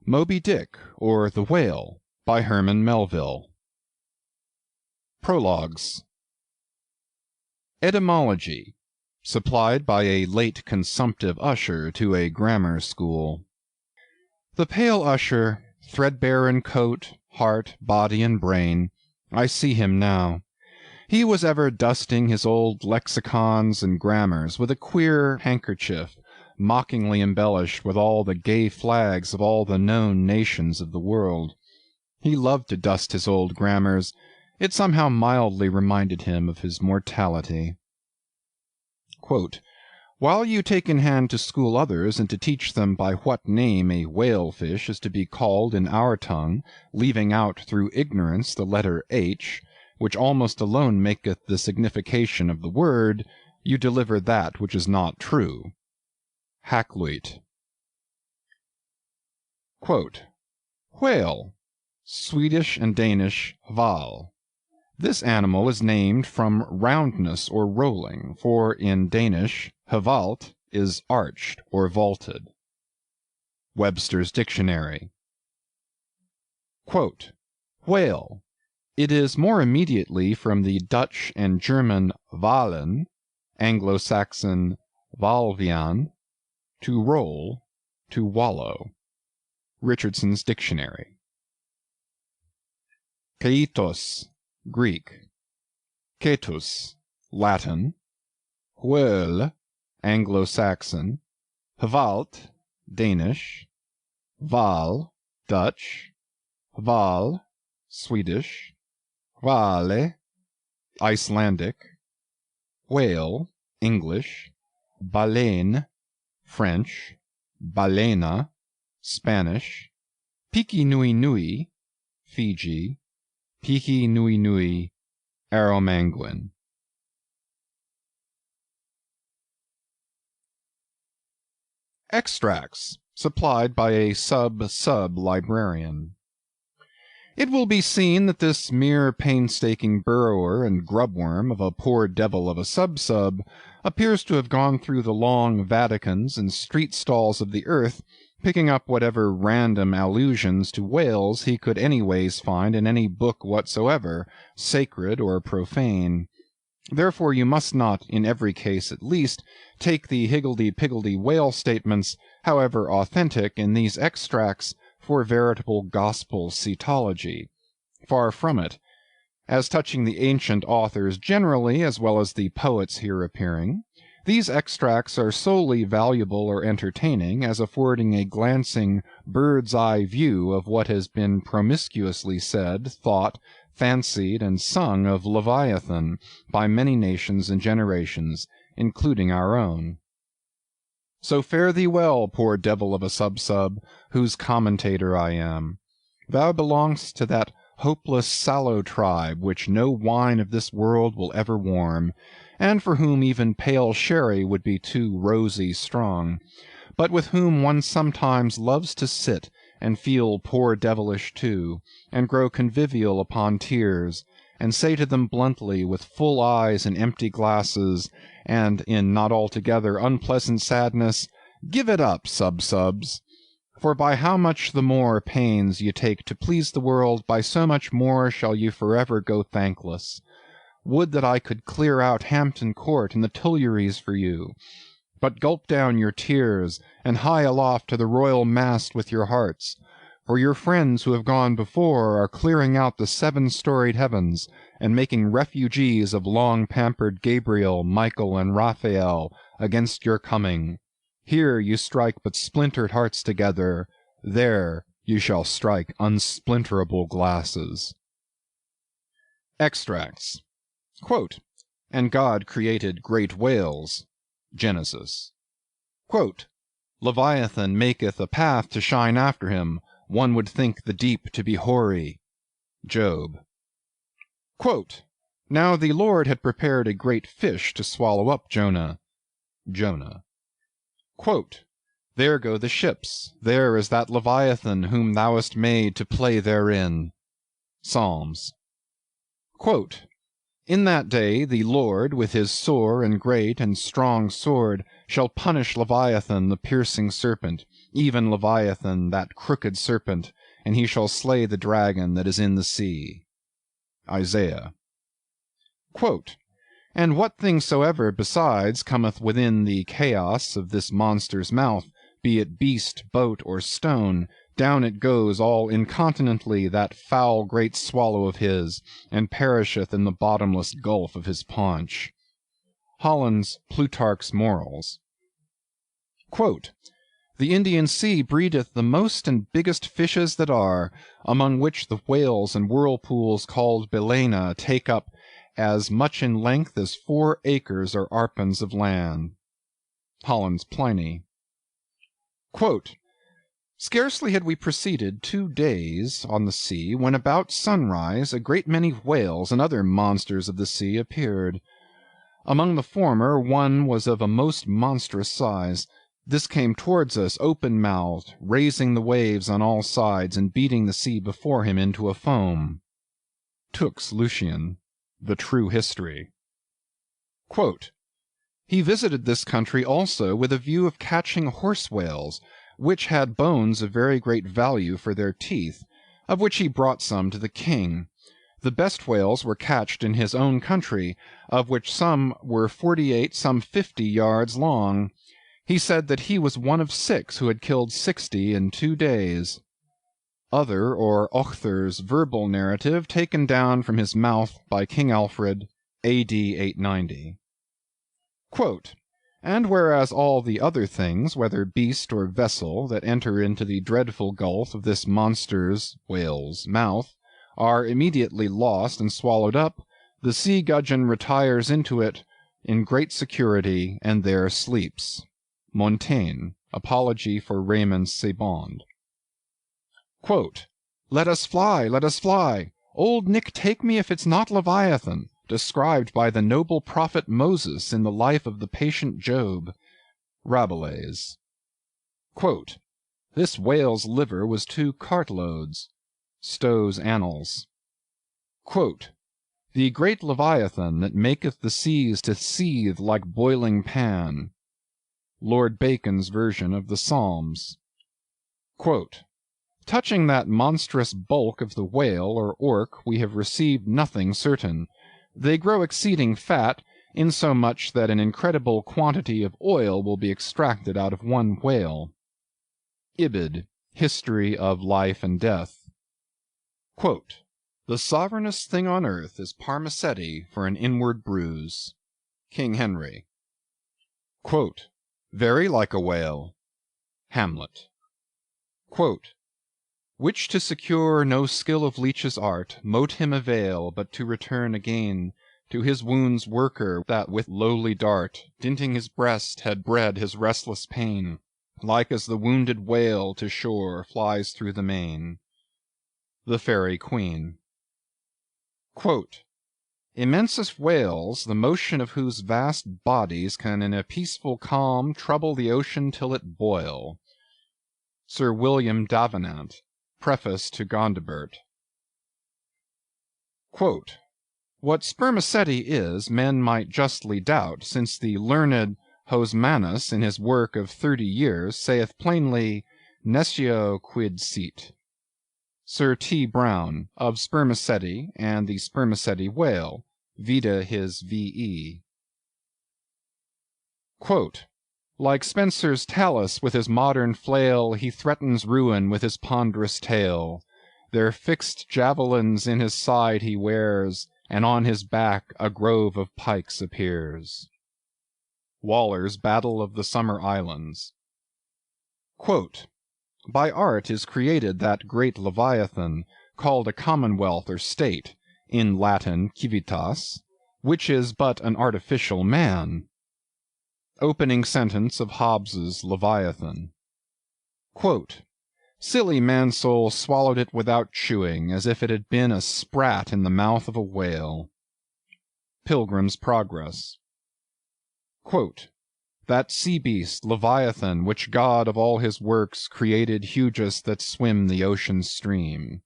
Moby Dick, or The Whale, by Herman Melville. Prologues. Etymology, supplied by a late consumptive usher to a grammar school. The pale usher, threadbare in coat, heart, body, and brain, I see him now. He was ever dusting his old lexicons and grammars with a queer handkerchief, mockingly embellished with all the gay flags of all the known nations of the world. He loved to dust his old grammars. It somehow mildly reminded him of his mortality. Quote, "While you take in hand to school others and to teach them by what name a whale-fish is to be called in our tongue, leaving out through ignorance the letter H, which almost alone maketh the signification of the word, you deliver that which is not true." Hakluyt. Quote, "Whale, Swedish and Danish val. This animal is named from roundness or rolling, for in Danish hvalt is arched or vaulted." Webster's Dictionary. Quote, "Whale. It is more immediately from the Dutch and German valen, Anglo-Saxon valvian, to roll, to wallow." Richardson's Dictionary. Keitos, Greek. Ketus, Latin. Whale, Anglo-Saxon. Hvalt, Danish. Val, Dutch. Val, Swedish. Vale, Icelandic. Whale, English. Baleine, French. Balena, Spanish. Piki Nui Nui, Fiji. Piki Nui Nui, Arromanguin. Extracts, supplied by a sub-librarian. It will be seen that this mere painstaking burrower and grubworm of a poor devil of a sub-sub appears to have gone through the long Vaticans and street stalls of the earth, picking up whatever random allusions to whales he could anyways find in any book whatsoever, sacred or profane. Therefore you must not, in every case at least, take the higgledy-piggledy whale statements, however authentic in these extracts, for veritable gospel cetology. Far from it. As touching the ancient authors generally, as well as the poets here appearing, these extracts are solely valuable or entertaining as affording a glancing bird's-eye view of what has been promiscuously said, thought, fancied, and sung of Leviathan by many nations and generations, including our own. So fare thee well, poor devil of a sub-sub, whose commentator I am. Thou belongest to that hopeless sallow tribe which no wine of this world will ever warm, and for whom even pale sherry would be too rosy strong, but with whom one sometimes loves to sit and feel poor devilish too, and grow convivial upon tears, and say to them bluntly, with full eyes and empty glasses, and in not altogether unpleasant sadness, "Give it up, sub-subs. For by how much the more pains ye take to please the world, by so much more shall you forever go thankless. Would that I could clear out Hampton Court and the Tuileries for you. But gulp down your tears, and hie aloft to the royal mast with your hearts. For your friends who have gone before are clearing out the 7-storied heavens, and making refugees of long-pampered Gabriel, Michael, and Raphael against your coming. Here you strike but splintered hearts together, there you shall strike unsplinterable glasses." Extracts. Quote, "And God created great whales." Genesis. Quote, "Leviathan maketh a path to shine after him, one would think the deep to be hoary." Job. Quote, "Now the Lord had prepared a great fish to swallow up Jonah." Jonah. Quote, "There go the ships, there is that Leviathan whom thou hast made to play therein." Psalms. Quote, "In that day the Lord with his sore and great and strong sword shall punish Leviathan the piercing serpent, even Leviathan, that crooked serpent, and he shall slay the dragon that is in the sea. Isaiah. Quote, and what thing soever besides cometh within the chaos of this monster's mouth, be it beast, boat, or stone, down it goes all incontinently, that foul great swallow of his, and perisheth in the bottomless gulf of his paunch. Holland's Plutarch's Morals. Quote, the Indian Sea breedeth the most and biggest fishes that are, among which the whales and whirlpools called Balaena take up as much in length as 4 acres or arpens of land. Holland's Pliny. Quote, scarcely had we proceeded 2 days on the sea, when about sunrise a great many whales and other monsters of the sea appeared. Among the former one was of a most monstrous size. This came towards us open-mouthed, raising the waves on all sides, and beating the sea before him into a foam. Tooke's Lucian, The True History. Quote, he visited this country also with a view of catching horse whales, which had bones of very great value for their teeth, of which he brought some to the king. The best whales were catched in his own country, of which some were 48, some 50 yards long. He said that he was one of 6 who had killed 60 in 2 days. Other, or Ochther's verbal narrative, taken down from his mouth by King Alfred, A.D. 890. Quote, and whereas all the other things, whether beast or vessel, that enter into the dreadful gulf of this monster's (whale's) mouth, are immediately lost and swallowed up, the sea gudgeon retires into it in great security, and there sleeps. Montaigne, Apology for Raymond Sebond. Quote, let us fly, let us fly. Old Nick take me if it's not Leviathan, described by the noble prophet Moses in the life of the patient Job. Rabelais. Quote, this whale's liver was 2 cartloads. Stow's Annals. Quote, the great Leviathan that maketh the seas to seethe like boiling pan. Lord Bacon's version of the Psalms. Quote, touching that monstrous bulk of the whale or orc we have received nothing certain. They grow exceeding fat, insomuch that an incredible quantity of oil will be extracted out of one whale. Ibid, History of Life and Death. Quote, the sovereignest thing on earth is Parmacetti for an inward bruise. King Henry. Quote, very like a whale. Hamlet. Quote, which to secure no skill of leech's art mote him avail but to return again to his wound's worker, that with lowly dart, dinting his breast, had bred his restless pain, like as the wounded whale to shore flies through the main. The Faerie Queene. Quote, immensest whales, the motion of whose vast bodies can in a peaceful calm trouble the ocean till it boil. Sir William Davenant, Preface to Gondibert. Quote, what spermaceti is, men might justly doubt, since the learned Hosmanus in his work of 30 years saith plainly, nescio quid sit. Sir T. Brown, of spermaceti and the spermaceti whale, vide his V.E. Quote, like Spenser's Talus with his modern flail, he threatens ruin with his ponderous tail. Their fixed javelins in his side he wears, and on his back a grove of pikes appears. Waller's Battle of the Summer Islands. Quote, by art is created that great Leviathan, called a commonwealth or state, in Latin civitas, which is but an artificial man. Opening sentence of Hobbes's Leviathan. Quote, silly Mansoul swallowed it without chewing, as if it had been a sprat in the mouth of a whale. Pilgrim's Progress. Quote, that sea beast Leviathan, which God of all his works created hugest that swim the ocean stream.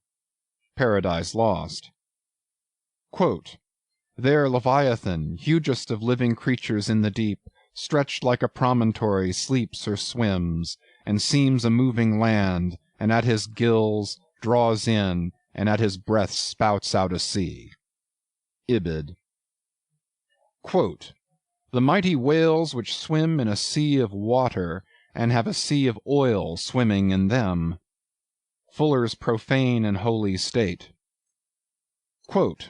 Paradise Lost. Quote, there Leviathan, hugest of living creatures in the deep, stretched like a promontory, sleeps or swims, and seems a moving land, and at his gills draws in, and at his breath spouts out a sea. Ibid. Quote, the mighty whales which swim in a sea of water, and have a sea of oil swimming in them. Fuller's Profane and Holy State. Quote,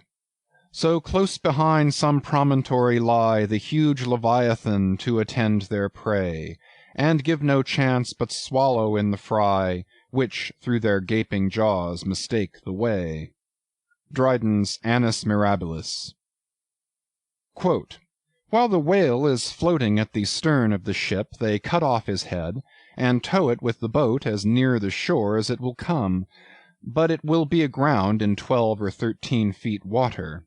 so close behind some promontory lie the huge Leviathan to attend their prey, and give no chance but swallow in the fry, which through their gaping jaws mistake the way. Dryden's Annus Mirabilis. Quote, while the whale is floating at the stern of the ship, they cut off his head, and tow it with the boat as near the shore as it will come, but it will be aground in 12 or 13 feet water.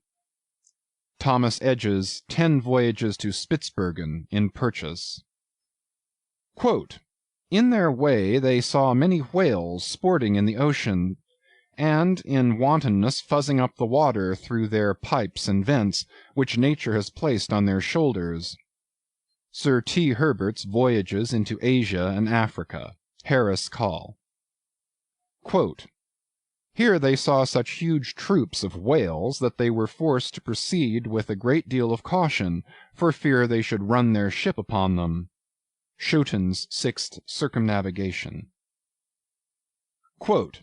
Thomas Edge's 10 Voyages to Spitzbergen, in Purchas. Quote, in their way they saw many whales sporting in the ocean, and in wantonness fuzzing up the water through their pipes and vents, which nature has placed on their shoulders. Sir T. Herbert's Voyages into Asia and Africa, Harris Coll. Quote, here they saw such huge troops of whales that they were forced to proceed with a great deal of caution, for fear they should run their ship upon them. Schouten's Sixth Circumnavigation. Quote,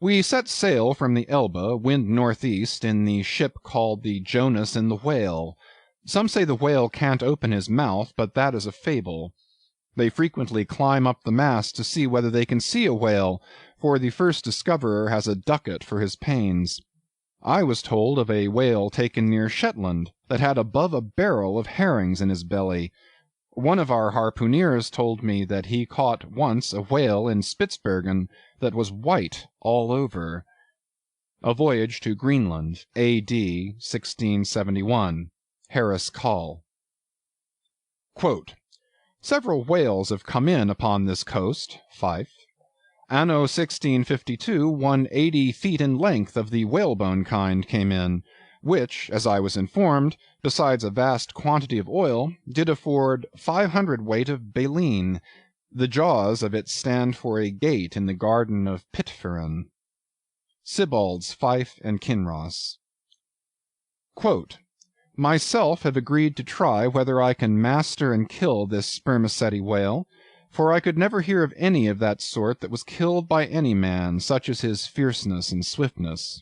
we set sail from the Elbe, wind northeast, in the ship called the Jonas and the Whale. Some say the whale can't open his mouth, but that is a fable. They frequently climb up the mast to see whether they can see a whale, for the first discoverer has a ducat for his pains. I was told of a whale taken near Shetland that had above a barrel of herrings in his belly. One of our harpooneers told me that he caught once a whale in Spitzbergen that was white all over. A Voyage to Greenland, A.D. 1671. Harris Coll. Quote, several whales have come in upon this coast, Fife. Anno 1652, 180 feet in length of the whalebone kind came in, which, as I was informed, besides a vast quantity of oil, did afford 500 weight of baleen. The jaws of it stand for a gate in the garden of Pitferren. Sibbald's Fife and Kinross. Quote, myself have agreed to try whether I can master and kill this spermaceti whale, for I could never hear of any of that sort that was killed by any man, such as his fierceness and swiftness.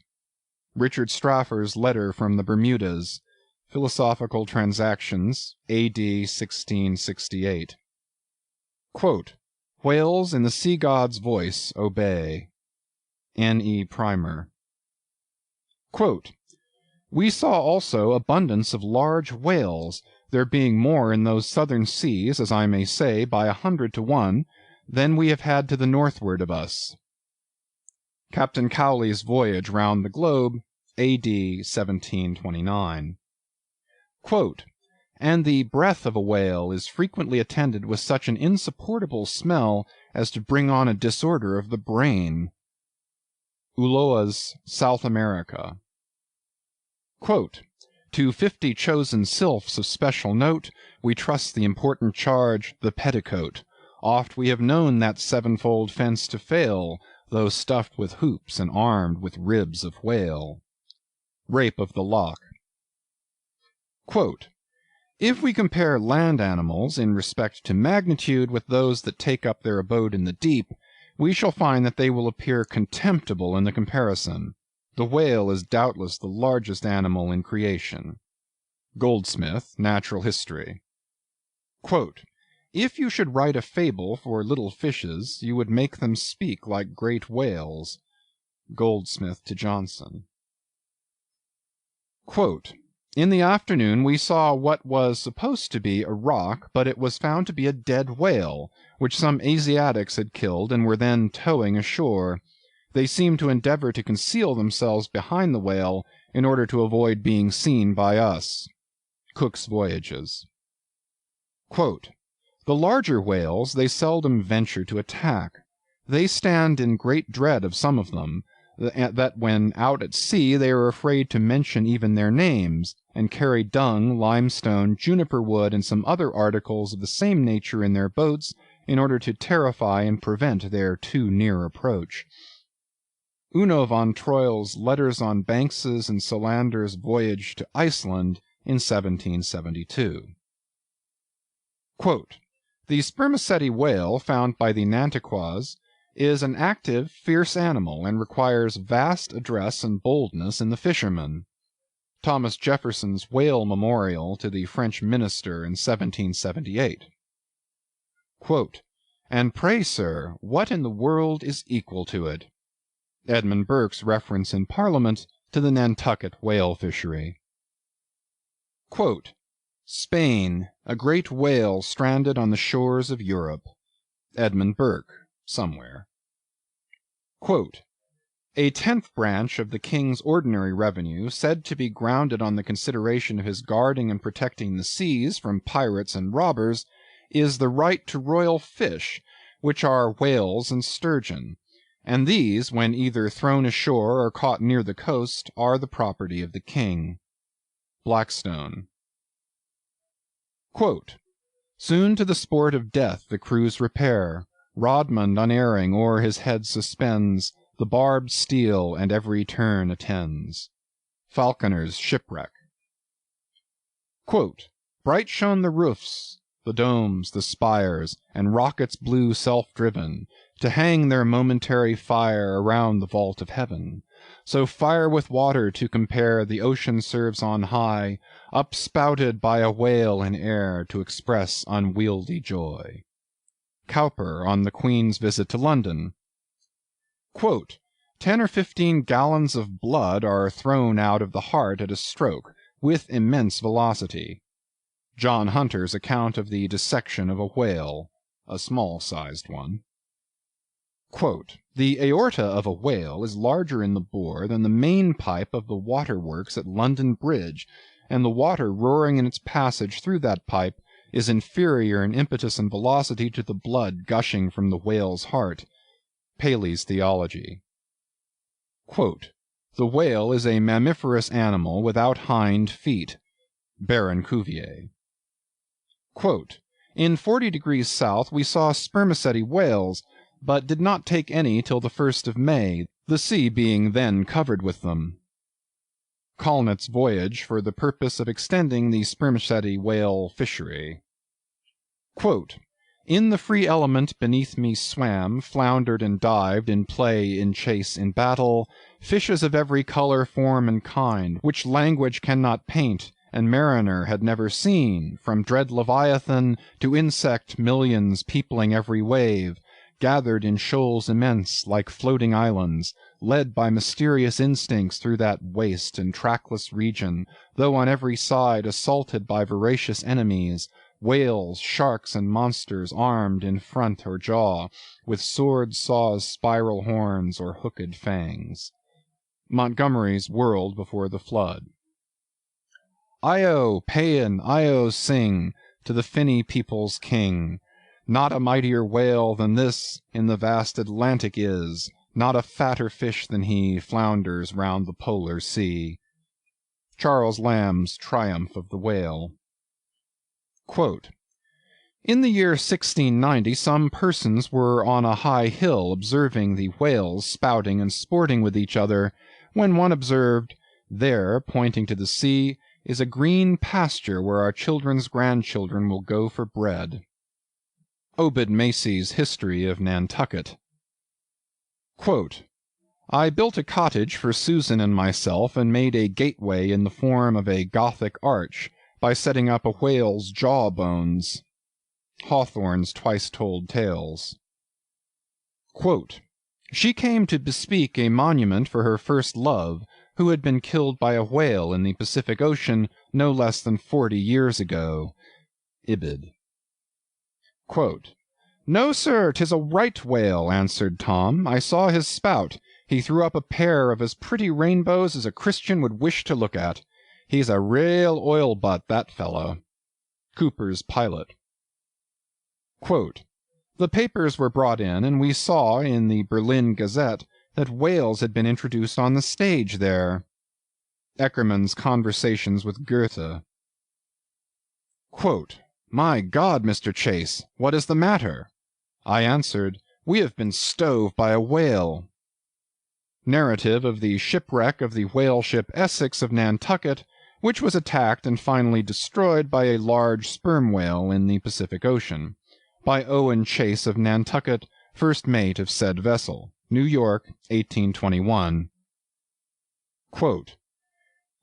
Richard Straffer's Letter from the Bermudas, Philosophical Transactions, A.D. 1668. Quote, whales in the sea god's voice obey. N.E. Primer. Quote, we saw also abundance of large whales, there being more in those southern seas, as I may say, by 100 to 1, than we have had to the northward of us. Captain Cowley's Voyage round the Globe, A.D. 1729. Quote, and the breath of a whale is frequently attended with such an insupportable smell as to bring on a disorder of the brain. Ulloa's South America. Quote, to 50 chosen sylphs of special note, we trust the important charge, the petticoat. Oft we have known that sevenfold fence to fail, though stuffed with hoops and armed with ribs of whale. Rape of the Loch. Quote, if we compare land animals in respect to magnitude with those that take up their abode in the deep, we shall find that they will appear contemptible in the comparison. The whale is doubtless the largest animal in creation. Goldsmith, Natural History. Quote, if you should write a fable for little fishes, you would make them speak like great whales. Goldsmith to Johnson. Quote, in the afternoon we saw what was supposed to be a rock, but it was found to be a dead whale, which some Asiatics had killed and were then towing ashore. They seemed to endeavor to conceal themselves behind the whale in order to avoid being seen by us. Cook's Voyages. Quote, the larger whales they seldom venture to attack. They stand in great dread of some of them, that when out at sea they are afraid to mention even their names, and carry dung, limestone, juniper wood, and some other articles of the same nature in their boats, in order to terrify and prevent their too near approach. Uno von Troil's Letters on Banks's and Solander's Voyage to Iceland in 1772. Quote, "The spermaceti whale found by the Nantuckois is an active, fierce animal, and requires vast address and boldness in the fisherman." Thomas Jefferson's Whale Memorial to the French Minister in 1778. Quote, "And pray, sir, what in the world is equal to it?" Edmund Burke's reference in Parliament to the Nantucket whale fishery. Quote, "Spain, a great whale stranded on the shores of Europe." Edmund Burke, somewhere. Quote, "A 10th branch of the King's ordinary revenue, said to be grounded on the consideration of his guarding and protecting the seas from pirates and robbers, is the right to royal fish, which are whales and sturgeon, and these, when either thrown ashore or caught near the coast, are the property of the King." Blackstone. Quote, "Soon to the sport of death the crews repair, Rodmond unerring o'er his head suspends the barbed steel, and every turn attends." Falconer's Shipwreck. Quote, "Bright shone the roofs, the domes, the spires, and rockets blue self-driven, to hang their momentary fire around the vault of heaven. So fire with water to compare the ocean serves on high, upspouted by a whale in air to express unwieldy joy." Cowper on the Queen's visit to London. Quote, "10 or 15 gallons of blood are thrown out of the heart at a stroke, with immense velocity." John Hunter's account of the dissection of a whale, a small-sized one. Quote, "The aorta of a whale is larger in the bore than the main pipe of the waterworks at London Bridge, and the water roaring in its passage through that pipe is inferior in impetus and velocity to the blood gushing from the whale's heart." Paley's Theology. Quote, "The whale is a mammiferous animal without hind feet." Baron Cuvier. Quote, "In 40 degrees south we saw spermaceti whales, but did not take any till the 1st of May, the sea being then covered with them." Colnett's Voyage for the purpose of extending the spermaceti whale fishery. Quote, "In the free element beneath me swam, floundered and dived, in play, in chase, in battle, fishes of every color, form, and kind, which language cannot paint, and mariner had never seen, from dread Leviathan to insect millions peopling every wave, gathered in shoals immense, like floating islands, led by mysterious instincts through that waste and trackless region, though on every side assaulted by voracious enemies, whales, sharks, and monsters armed in front or jaw, with swords, saws, spiral horns, or hooked fangs." Montgomery's World Before the Flood. "Io, Paean, Io sing, to the finny people's king. Not a mightier whale than this in the vast Atlantic is, not a fatter fish than he flounders round the polar sea." Charles Lamb's Triumph of the Whale. Quote, "In the year 1690 some persons were on a high hill observing the whales spouting and sporting with each other, when one observed, 'There, pointing to the sea, is a green pasture where our children's grandchildren will go for bread.'" Obed Macy's History of Nantucket. Quote, "I built a cottage for Susan and myself, and made a gateway in the form of a Gothic arch, by setting up a whale's jaw bones." Hawthorne's Twice Told Tales. Quote, "She came to bespeak a monument for her first love, who had been killed by a whale in the Pacific Ocean no less than 40 years ago." Ibid. Quote, "No, sir, 'tis a right whale," answered Tom. "I saw his spout. He threw up a pair of as pretty rainbows as a Christian would wish to look at. He's a rale oil butt, that fellow." Cooper's Pilot. Quote, "The papers were brought in, and we saw in the Berlin Gazette that whales had been introduced on the stage there." Eckermann's Conversations with Goethe. Quote, "My God, Mr. Chase, what is the matter?" I answered, "We have been stove by a whale." Narrative of the shipwreck of the whale ship Essex of Nantucket, which was attacked and finally destroyed by a large sperm whale in the Pacific Ocean, by Owen Chase of Nantucket, first mate of said vessel. New York, 1821. Quote,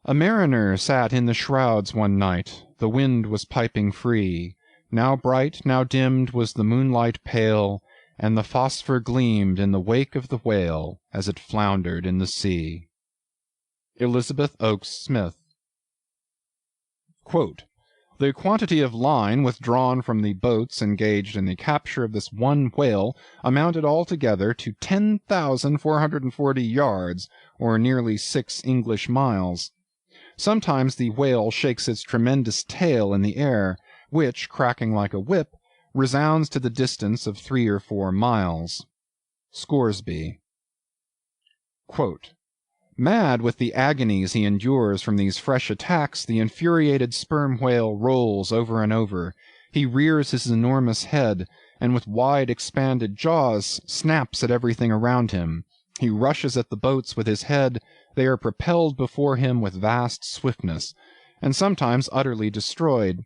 "A mariner sat in the shrouds one night, the wind was piping free, now bright, now dimmed was the moonlight pale, and the phosphor gleamed in the wake of the whale as it floundered in the sea." Elizabeth Oakes Smith. Quote, "The quantity of line withdrawn from the boats engaged in the capture of this one whale amounted altogether to 10,440 yards, or nearly 6 English miles. Sometimes the whale shakes its tremendous tail in the air, which, cracking like a whip, resounds to the distance of 3 or 4 miles. Scoresby. Quote, "Mad with the agonies he endures from these fresh attacks, the infuriated sperm whale rolls over and over. He rears his enormous head, and with wide expanded jaws snaps at everything around him. He rushes at the boats with his head. They are propelled before him with vast swiftness, and sometimes utterly destroyed.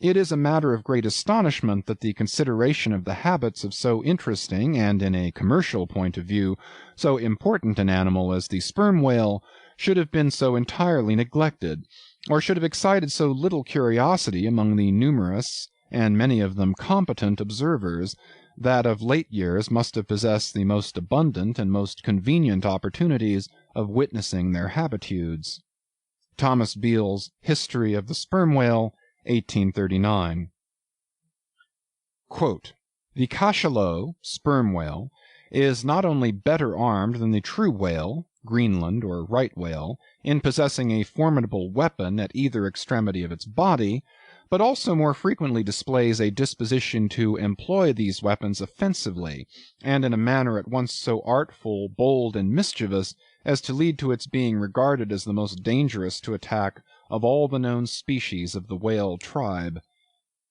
It is a matter of great astonishment that the consideration of the habits of so interesting and, in a commercial point of view, so important an animal as the sperm whale should have been so entirely neglected, or should have excited so little curiosity among the numerous, and many of them competent observers, that of late years must have possessed the most abundant and most convenient opportunities of witnessing their habitudes." Thomas Beale's History of the Sperm Whale, 1839. Quote, "The cachalot (sperm whale) is not only better armed than the true whale (Greenland or right whale) in possessing a formidable weapon at either extremity of its body, but also more frequently displays a disposition to employ these weapons offensively, and in a manner at once so artful, bold, and mischievous, as to lead to its being regarded as the most dangerous to attack of all the known species of the whale tribe."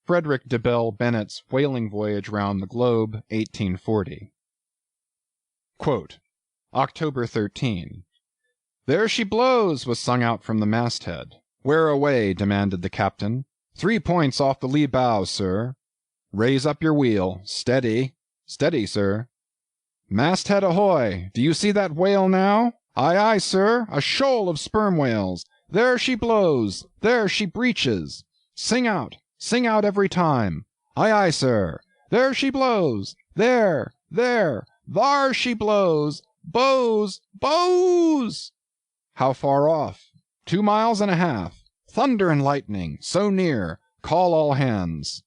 Frederick de Bell Bennett's Whaling Voyage Round the Globe, 1840. Quote, October 13. "There she blows!" was sung out from the masthead. "Where away?" demanded the captain. "3 points off the lee bow, sir." "Raise up your wheel. Steady." "Steady, sir." "Masthead ahoy! Do you see that whale now?" "Aye, aye, sir, a shoal of sperm whales. There she blows! There she breaches! Sing out every time." "Aye, aye, sir." "There she blows! There! Thar she blows! Bows! Bows!" "How far off?" 2 miles and a half. Thunder and lightning! So near! Call all hands."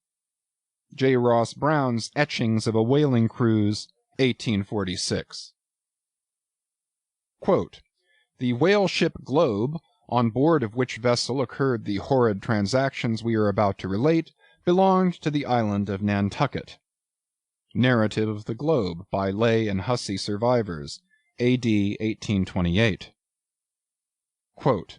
J. Ross Brown's Etchings of a Whaling Cruise, 1846. Quote, "The whale ship Globe, on board of which vessel occurred the horrid transactions we are about to relate, belonged to the island of Nantucket." Narrative of the Globe, by Lay and Hussey survivors, A.D. 1828. Quote,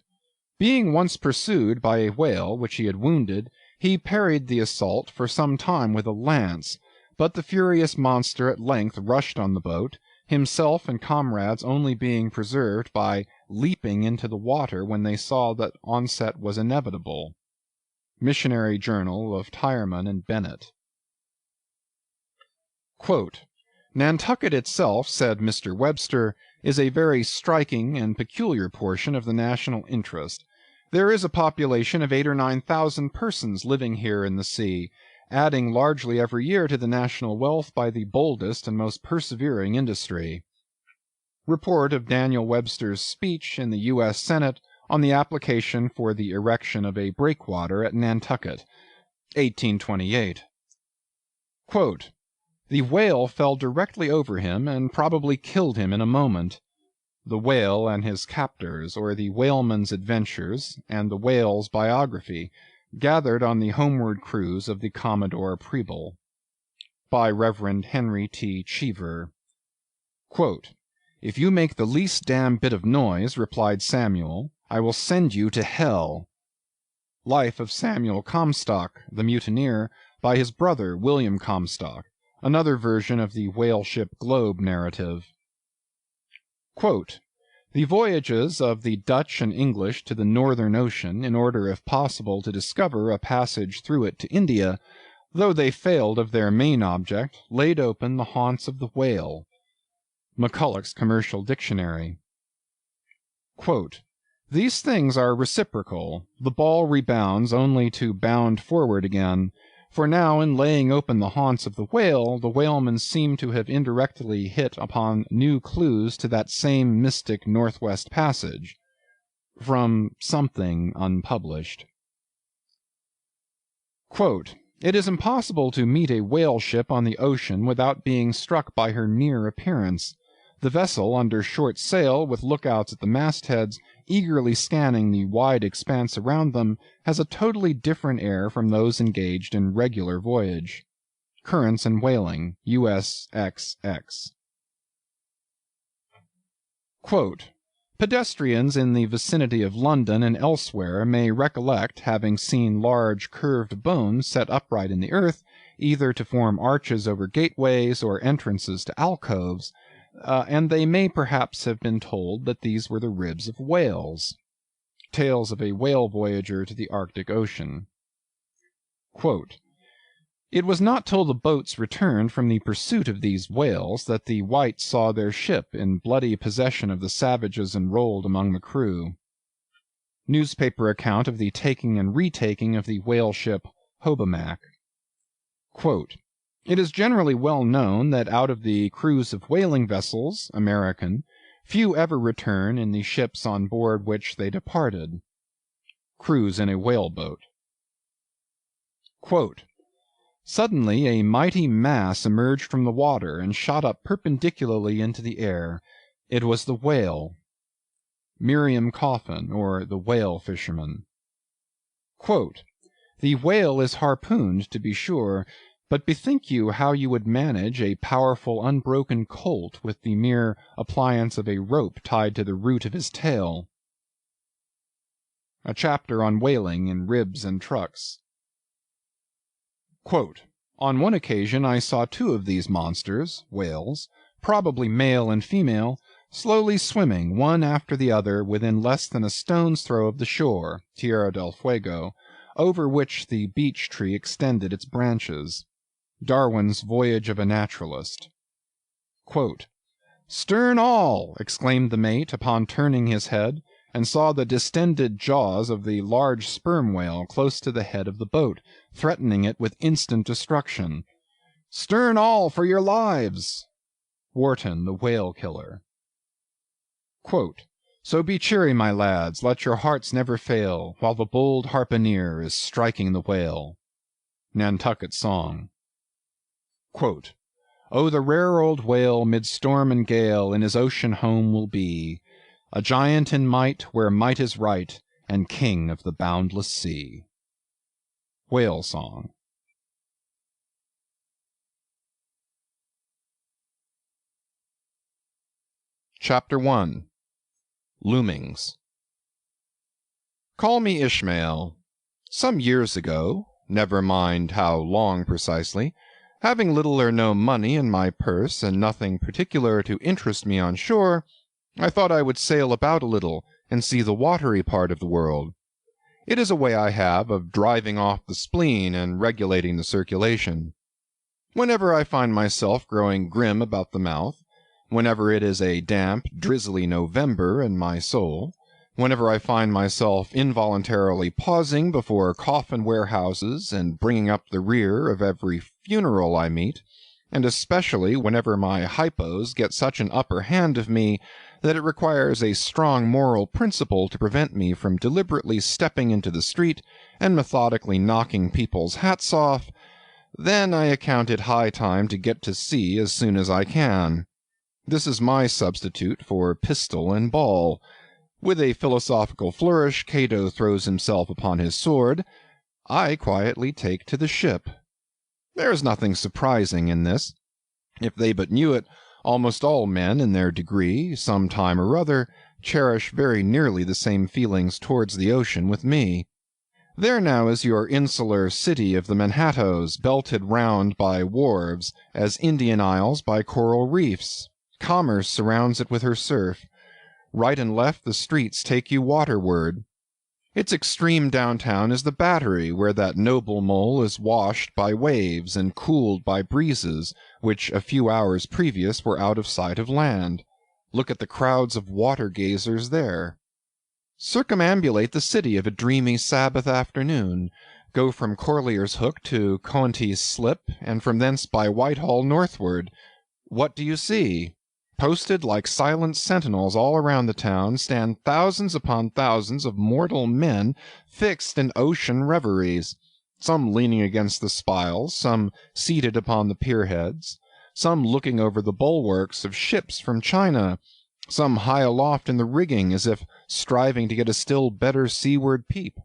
"Being once pursued by a whale which he had wounded, he parried the assault for some time with a lance, but the furious monster at length rushed on the boat, himself and comrades only being preserved by leaping into the water when they saw that onset was inevitable." Missionary Journal of Tyerman and Bennett. Quote, "Nantucket itself," said Mr. Webster, "is a very striking and peculiar portion of the national interest. There is a population of 8,000 or 9,000 persons living here in the sea, adding largely every year to the national wealth by the boldest and most persevering industry." Report of Daniel Webster's speech in the U.S. Senate on the application for the erection of a breakwater at Nantucket, 1828. Quote, "The whale fell directly over him and probably killed him in a moment." The Whale and His Captors, or the Whaleman's Adventures, and the Whale's Biography, gathered on the homeward cruise of the Commodore Preble. By Rev. Henry T. Cheever. Quote, "If you make the least damn bit of noise," replied Samuel, "I will send you to hell." Life of Samuel Comstock, the mutineer, by his brother William Comstock, another version of the whale ship Globe narrative. Quote, "The voyages of the Dutch and English to the Northern Ocean, in order if possible to discover a passage through it to India, though they failed of their main object, laid open the haunts of the whale." McCulloch's Commercial Dictionary. Quote, "These things are reciprocal. The ball rebounds only to bound forward again. For now, in laying open the haunts of the whalemen seem to have indirectly hit upon new clues to that same mystic Northwest Passage." From something unpublished. Quote, "It is impossible to meet a whale ship on the ocean without being struck by her near appearance. The vessel, under short sail, with lookouts at the mastheads, eagerly scanning the wide expanse around them, has a totally different air from those engaged in regular voyage." Currents and Whaling, U.S.X.X. Quote, "Pedestrians in the vicinity of London and elsewhere may recollect having seen large curved bones set upright in the earth, either to form arches over gateways or entrances to alcoves, and they may perhaps have been told that these were the ribs of whales." Tales of a Whale Voyager to the Arctic Ocean. Quote, "It was not till the boats returned from the pursuit of these whales that the whites saw their ship in bloody possession of the savages enrolled among the crew." Newspaper account of the taking and retaking of the whale ship Hobomack. Quote, "It is generally well known that out of the crews of whaling vessels, American, few ever return in the ships on board which they departed." Cruise in a Whale Boat. Quote, "Suddenly a mighty mass emerged from the water and shot up perpendicularly into the air. It was the whale." Miriam Coffin, or the Whale Fisherman. Quote, "The whale is harpooned, to be sure, but bethink you how you would manage a powerful unbroken colt with the mere appliance of a rope tied to the root of his tail." A chapter on whaling in Ribs and Trucks. Quote, "On one occasion I saw two of these monsters (whales), probably male and female, slowly swimming, one after the other, within less than a stone's throw of the shore (Tierra del Fuego), over which the beech tree extended its branches." Darwin's Voyage of a Naturalist. Quote, "Stern all!" exclaimed the mate, upon turning his head, and saw the distended jaws of the large sperm whale close to the head of the boat, threatening it with instant destruction. "Stern all, for your lives!" Wharton, the Whale Killer. Quote, "So be cheery, my lads, let your hearts never fail, while the bold harpooner is striking the whale." Nantucket Song. Quote, "Oh, the rare old whale, mid storm and gale, in his ocean home will be, a giant in might, where might is right, and king of the boundless sea." Whale Song. Chapter 1. Loomings. Call me Ishmael. Some years ago, never mind how long precisely, having little or no money in my purse and nothing particular to interest me on shore, I thought I would sail about a little and see the watery part of the world. It is a way I have of driving off the spleen and regulating the circulation. Whenever I find myself growing grim about the mouth, whenever it is a damp, drizzly November in my soul, whenever I find myself involuntarily pausing before coffin warehouses and bringing up the rear of every funeral I meet, and especially whenever my hypos get such an upper hand of me that it requires a strong moral principle to prevent me from deliberately stepping into the street and methodically knocking people's hats off, then I account it high time to get to sea as soon as I can. This is my substitute for pistol and ball. With a philosophical flourish, Cato throws himself upon his sword. I quietly take to the ship. There is nothing surprising in this. If they but knew it, almost all men in their degree, some time or other, cherish very nearly the same feelings towards the ocean with me. There now is your insular city of the Manhattoes, belted round by wharves, as Indian Isles by coral reefs. Commerce surrounds it with her surf. Right and left the streets take you waterward. Its extreme downtown is the Battery, where that noble mole is washed by waves and cooled by breezes, which a few hours previous were out of sight of land. Look at the crowds of water-gazers there. Circumambulate the city of a dreamy Sabbath afternoon. Go from Corlear's Hook to Coenties Slip, and from thence by Whitehall northward. What do you see? Posted like silent sentinels all around the town stand thousands upon thousands of mortal men fixed in ocean reveries, some leaning against the spiles, some seated upon the pierheads, some looking over the bulwarks of ships from China, some high aloft in the rigging as if striving to get a still better seaward peep.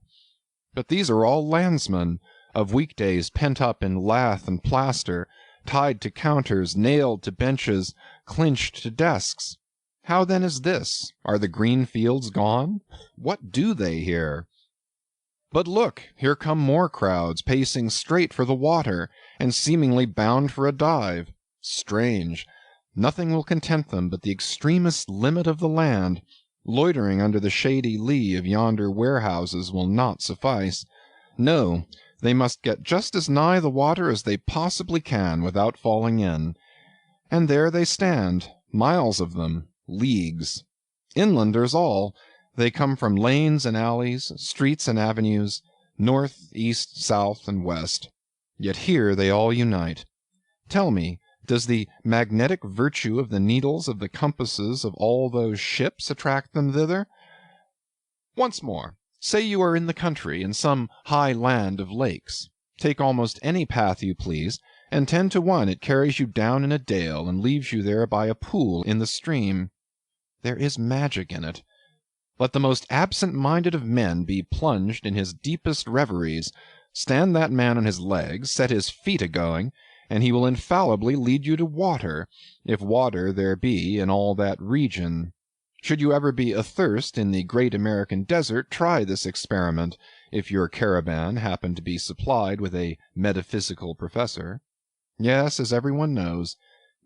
But these are all landsmen, of weekdays pent up in lath and plaster, tied to counters, nailed to benches, clinched to desks. How then is this? Are the green fields gone? What do they here? But look, here come more crowds, pacing straight for the water, and seemingly bound for a dive. Strange. Nothing will content them but the extremest limit of the land. Loitering under the shady lee of yonder warehouses will not suffice. No, they must get just as nigh the water as they possibly can without falling in. And there they stand, miles of them, leagues. Inlanders all. They come from lanes and alleys, streets and avenues, north, east, south, and west. Yet here they all unite. Tell me, does the magnetic virtue of the needles of the compasses of all those ships attract them thither? Once more, say you are in the country, in some high land of lakes. Take almost any path you please, and 10 to 1 it carries you down in a dale and leaves you there by a pool in the stream. There is magic in it. Let the most absent-minded of men be plunged in his deepest reveries, stand that man on his legs, set his feet a-going, and he will infallibly lead you to water, if water there be in all that region. Should you ever be athirst in the great American desert, try this experiment, if your caravan happen to be supplied with a metaphysical professor. Yes, as everyone knows,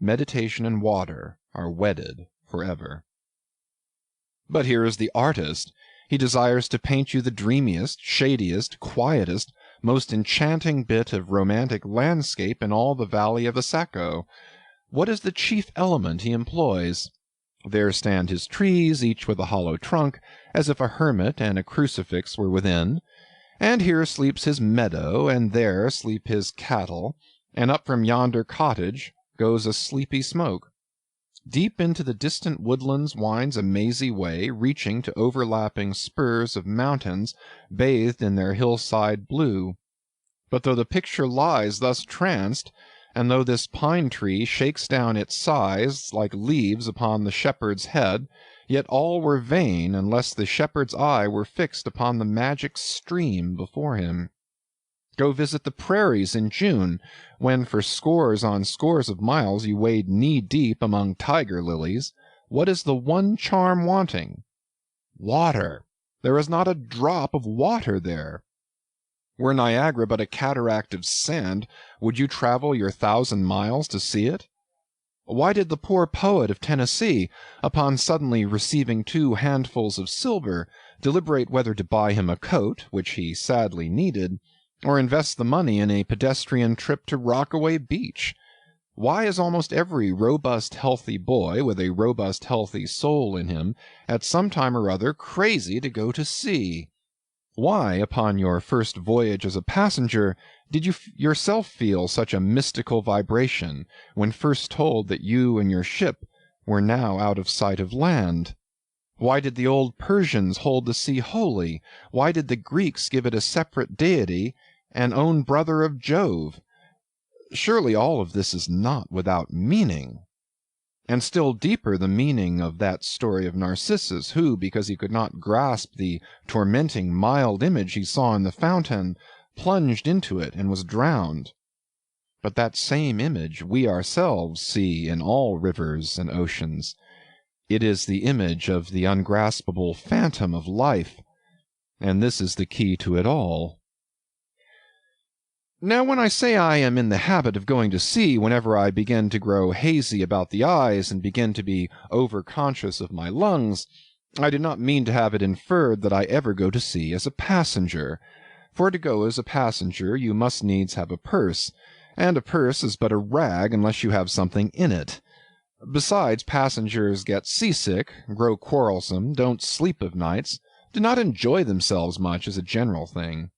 meditation and water are wedded forever. But here is the artist. He desires to paint you the dreamiest, shadiest, quietest, most enchanting bit of romantic landscape in all the valley of the Saco. What is the chief element he employs? There stand his trees, each with a hollow trunk, as if a hermit and a crucifix were within. And here sleeps his meadow, and there sleep his cattle, and up from yonder cottage goes a sleepy smoke. Deep into the distant woodlands winds a mazy way, reaching to overlapping spurs of mountains bathed in their hillside blue. But though the picture lies thus tranced, and though this pine-tree shakes down its sighs like leaves upon the shepherd's head, yet all were vain unless the shepherd's eye were fixed upon the magic stream before him. Go visit the prairies in June, when for scores on scores of miles you wade knee-deep among tiger lilies. What is the one charm wanting? Water. There is not a drop of water there. Were Niagara but a cataract of sand, would you travel your 1,000 miles to see it? Why did the poor poet of Tennessee, upon suddenly receiving 2 handfuls of silver, deliberate whether to buy him a coat, which he sadly needed, or invest the money in a pedestrian trip to Rockaway Beach? Why is almost every robust, healthy boy, with a robust, healthy soul in him, at some time or other crazy to go to sea? Why, upon your first voyage as a passenger, did you yourself feel such a mystical vibration, when first told that you and your ship were now out of sight of land? Why did the old Persians hold the sea holy? Why did the Greeks give it a separate deity, and own brother of Jove? Surely all of this is not without meaning. And still deeper the meaning of that story of Narcissus, who, because he could not grasp the tormenting mild image he saw in the fountain, plunged into it and was drowned. But that same image we ourselves see in all rivers and oceans. It is the image of the ungraspable phantom of life. and this is the key to it all. Now, when I say I am in the habit of going to sea whenever I begin to grow hazy about the eyes and begin to be over-conscious of my lungs, I do not mean to have it inferred that I ever go to sea as a passenger. For to go as a passenger you must needs have a purse, and a purse is but a rag unless you have something in it. Besides, passengers get seasick, grow quarrelsome, don't sleep of nights, do not enjoy themselves much as a general thing.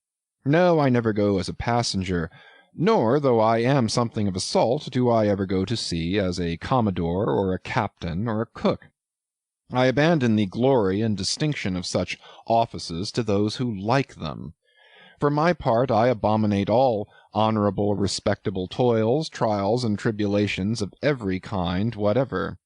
No, I never go as a passenger, nor, though I am something of a salt, do I ever go to sea as a commodore or a captain or a cook. I abandon the glory and distinction of such offices to those who like them. For my part, I abominate all honorable, respectable toils, trials, and tribulations of every kind whatever.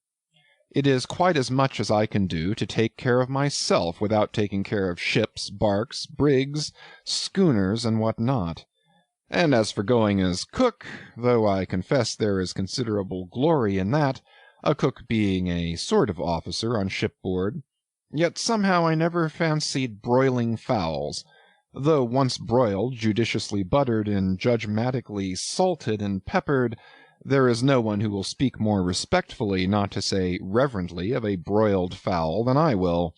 It is quite as much as I can do to take care of myself without taking care of ships, barks, brigs, schooners, and what not. And as for going as cook, though I confess there is considerable glory in that, a cook being a sort of officer on shipboard, yet somehow I never fancied broiling fowls, though once broiled, judiciously buttered, and judgmatically salted and peppered, there is no one who will speak more respectfully, not to say reverently, of a broiled fowl than I will.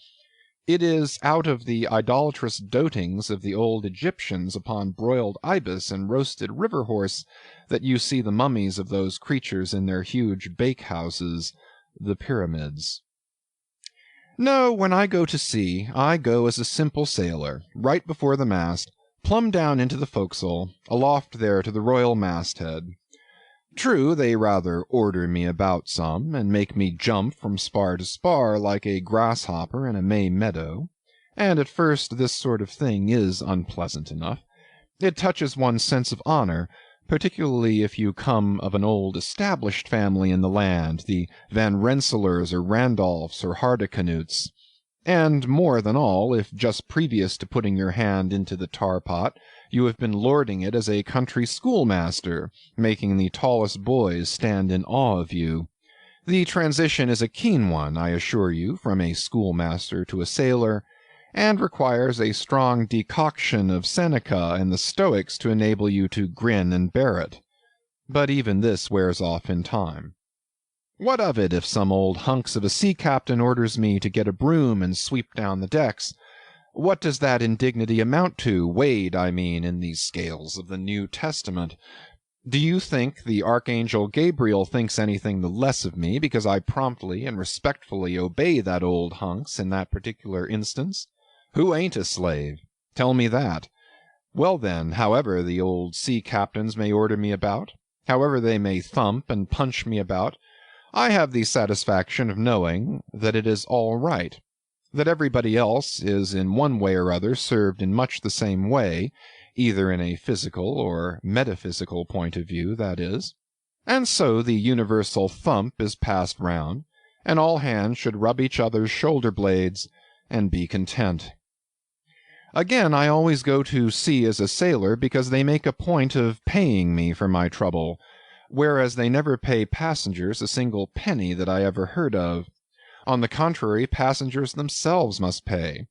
It is out of the idolatrous dotings of the old Egyptians upon broiled ibis and roasted river horse that you see the mummies of those creatures in their huge bake-houses, the pyramids. No, when I go to sea, I go as a simple sailor, right before the mast, plumb down into the forecastle, aloft there to the royal masthead. True, they rather order me about some, and make me jump from spar to spar like a grasshopper in a May meadow, and at first this sort of thing is unpleasant enough. It touches one's sense of honor, particularly if you come of an old established family in the land, the Van Rensselaers or Randolphs or Hardicanutes, and more than all, if just previous to putting your hand into the tar-pot you have been lording it as a country schoolmaster, making the tallest boys stand in awe of you. The transition is a keen one, I assure you, from a schoolmaster to a sailor, and requires a strong decoction of Seneca and the Stoics to enable you to grin and bear it. But even this wears off in time. What of it if some old hunks of a sea captain orders me to get a broom and sweep down the decks? What does that indignity amount to, weighed, I mean, in these scales of the New Testament? Do you think the Archangel Gabriel thinks anything the less of me because I promptly and respectfully obey that old hunks in that particular instance? Who ain't a slave? Tell me that. Well then, however the old sea captains may order me about, however they may thump and punch me about, I have the satisfaction of knowing that it is all right, that everybody else is in one way or other served in much the same way, either in a physical or metaphysical point of view, that is. And so the universal thump is passed round, and all hands should rub each other's shoulder-blades and be content. Again, I always go to sea as a sailor because they make a point of paying me for my trouble, whereas they never pay passengers a single penny that I ever heard of. On the contrary, passengers themselves must pay.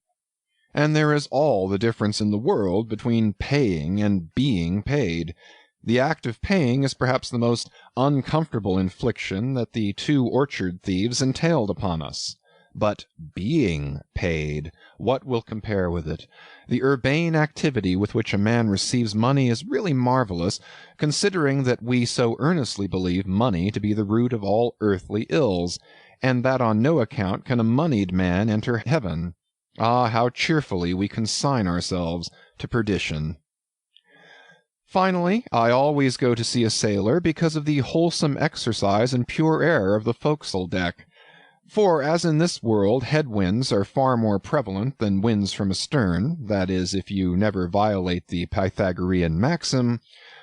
And there is all the difference in the world between paying and being paid. The act of paying is perhaps the most uncomfortable infliction that the 2 orchard thieves entailed upon us. But being paid, what will compare with it? The urbane activity with which a man receives money is really marvelous, considering that we so earnestly believe money to be the root of all earthly ills, and that on no account can a moneyed man enter heaven. Ah, how cheerfully we consign ourselves to perdition. Finally, I always go to see a sailor because of the wholesome exercise and pure air of the forecastle deck. For, as in this world head-winds are far more prevalent than winds from astern, that is, if you never violate the Pythagorean maxim,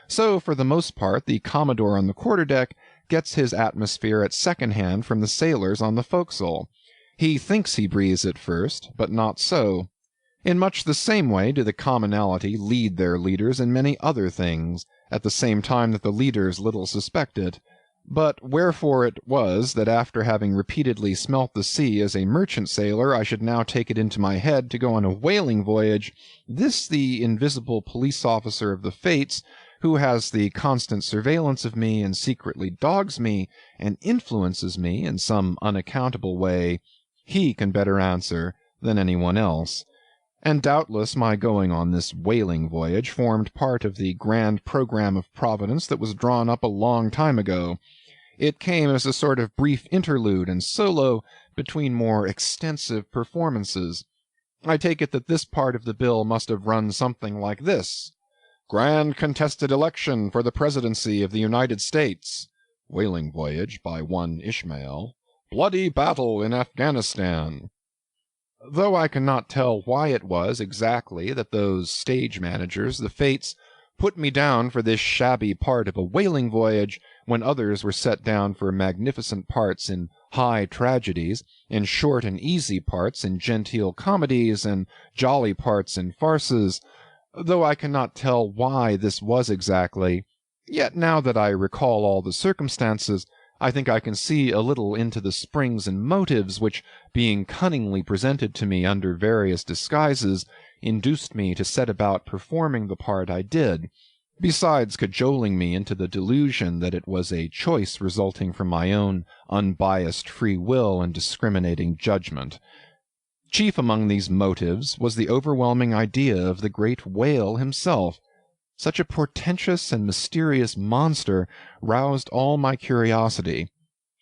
so for the most part the commodore on the quarter-deck gets his atmosphere at second hand from the sailors on the forecastle. He thinks he breathes it first, but not so. In much the same way do the commonalty lead their leaders in many other things, at the same time that the leaders little suspect it. But wherefore it was that after having repeatedly smelt the sea as a merchant sailor, I should now take it into my head to go on a whaling voyage, this the invisible police officer of the Fates, who has the constant surveillance of me and secretly dogs me and influences me in some unaccountable way, he can better answer than anyone else. And doubtless my going on this whaling voyage formed part of the grand program of Providence that was drawn up a long time ago. It came as a sort of brief interlude and solo between more extensive performances. I take it that this part of the bill must have run something like this: Grand contested election for the presidency of the United States. Whaling voyage by one Ishmael. Bloody battle in Afghanistan. Though I cannot tell why it was exactly that those stage managers, the Fates, put me down for this shabby part of a whaling voyage, when others were set down for magnificent parts in high tragedies, in short and easy parts in genteel comedies, and jolly parts in farces. Though I cannot tell why this was exactly, yet now that I recall all the circumstances, I think I can see a little into the springs and motives which, being cunningly presented to me under various disguises, induced me to set about performing the part I did, besides cajoling me into the delusion that it was a choice resulting from my own unbiased free will and discriminating judgment. Chief among these motives was the overwhelming idea of the great whale himself. Such a portentous and mysterious monster roused all my curiosity.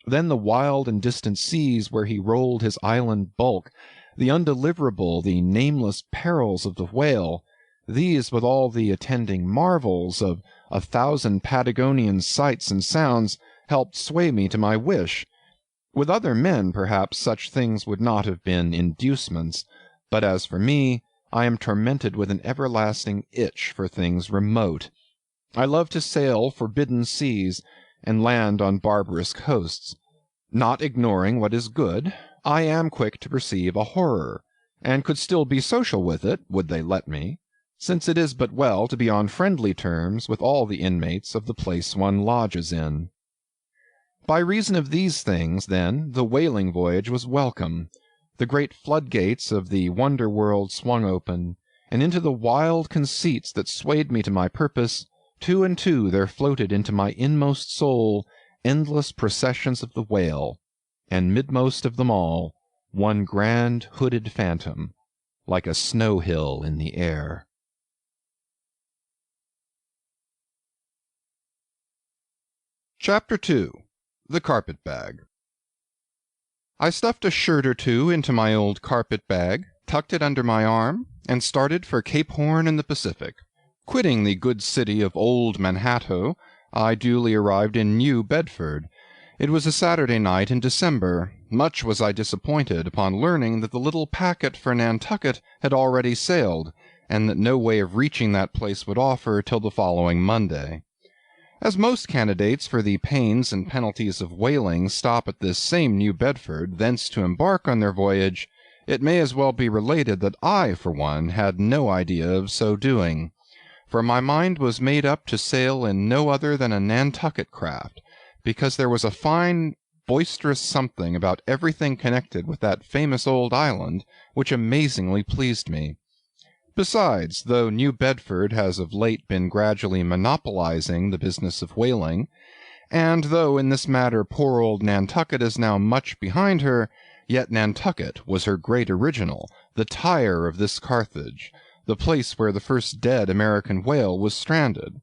Then the wild and distant seas where he rolled his island bulk, the undeliverable, the nameless perils of the whale, these with all the attending marvels of 1,000 Patagonian sights and sounds, helped sway me to my wish. With other men, perhaps, such things would not have been inducements, but as for me, I am tormented with an everlasting itch for things remote. I love to sail forbidden seas, and land on barbarous coasts. Not ignoring what is good, I am quick to perceive a horror, and could still be social with it, would they let me, since it is but well to be on friendly terms with all the inmates of the place one lodges in. By reason of these things, then, the whaling voyage was welcome. The great floodgates of the wonder world swung open, and into the wild conceits that swayed me to my purpose, two and two there floated into my inmost soul endless processions of the whale, and midmost of them all, one grand hooded phantom, like a snow hill in the air. Chapter 2. The Carpet Bag. I stuffed a shirt or two into my old carpet bag, tucked it under my arm, and started for Cape Horn in the Pacific. Quitting the good city of Old Manhattan, I duly arrived in New Bedford. It was a Saturday night in December. Much was I disappointed upon learning that the little packet for Nantucket had already sailed, and that no way of reaching that place would offer till the following Monday. As most candidates for the pains and penalties of whaling stop at this same New Bedford, thence to embark on their voyage, it may as well be related that I, for one, had no idea of so doing. For my mind was made up to sail in no other than a Nantucket craft, because there was a fine, boisterous something about everything connected with that famous old island which amazingly pleased me. Besides, though New Bedford has of late been gradually monopolizing the business of whaling, and though in this matter poor old Nantucket is now much behind her, yet Nantucket was her great original, the Tyre of this Carthage, the place where the first dead American whale was stranded.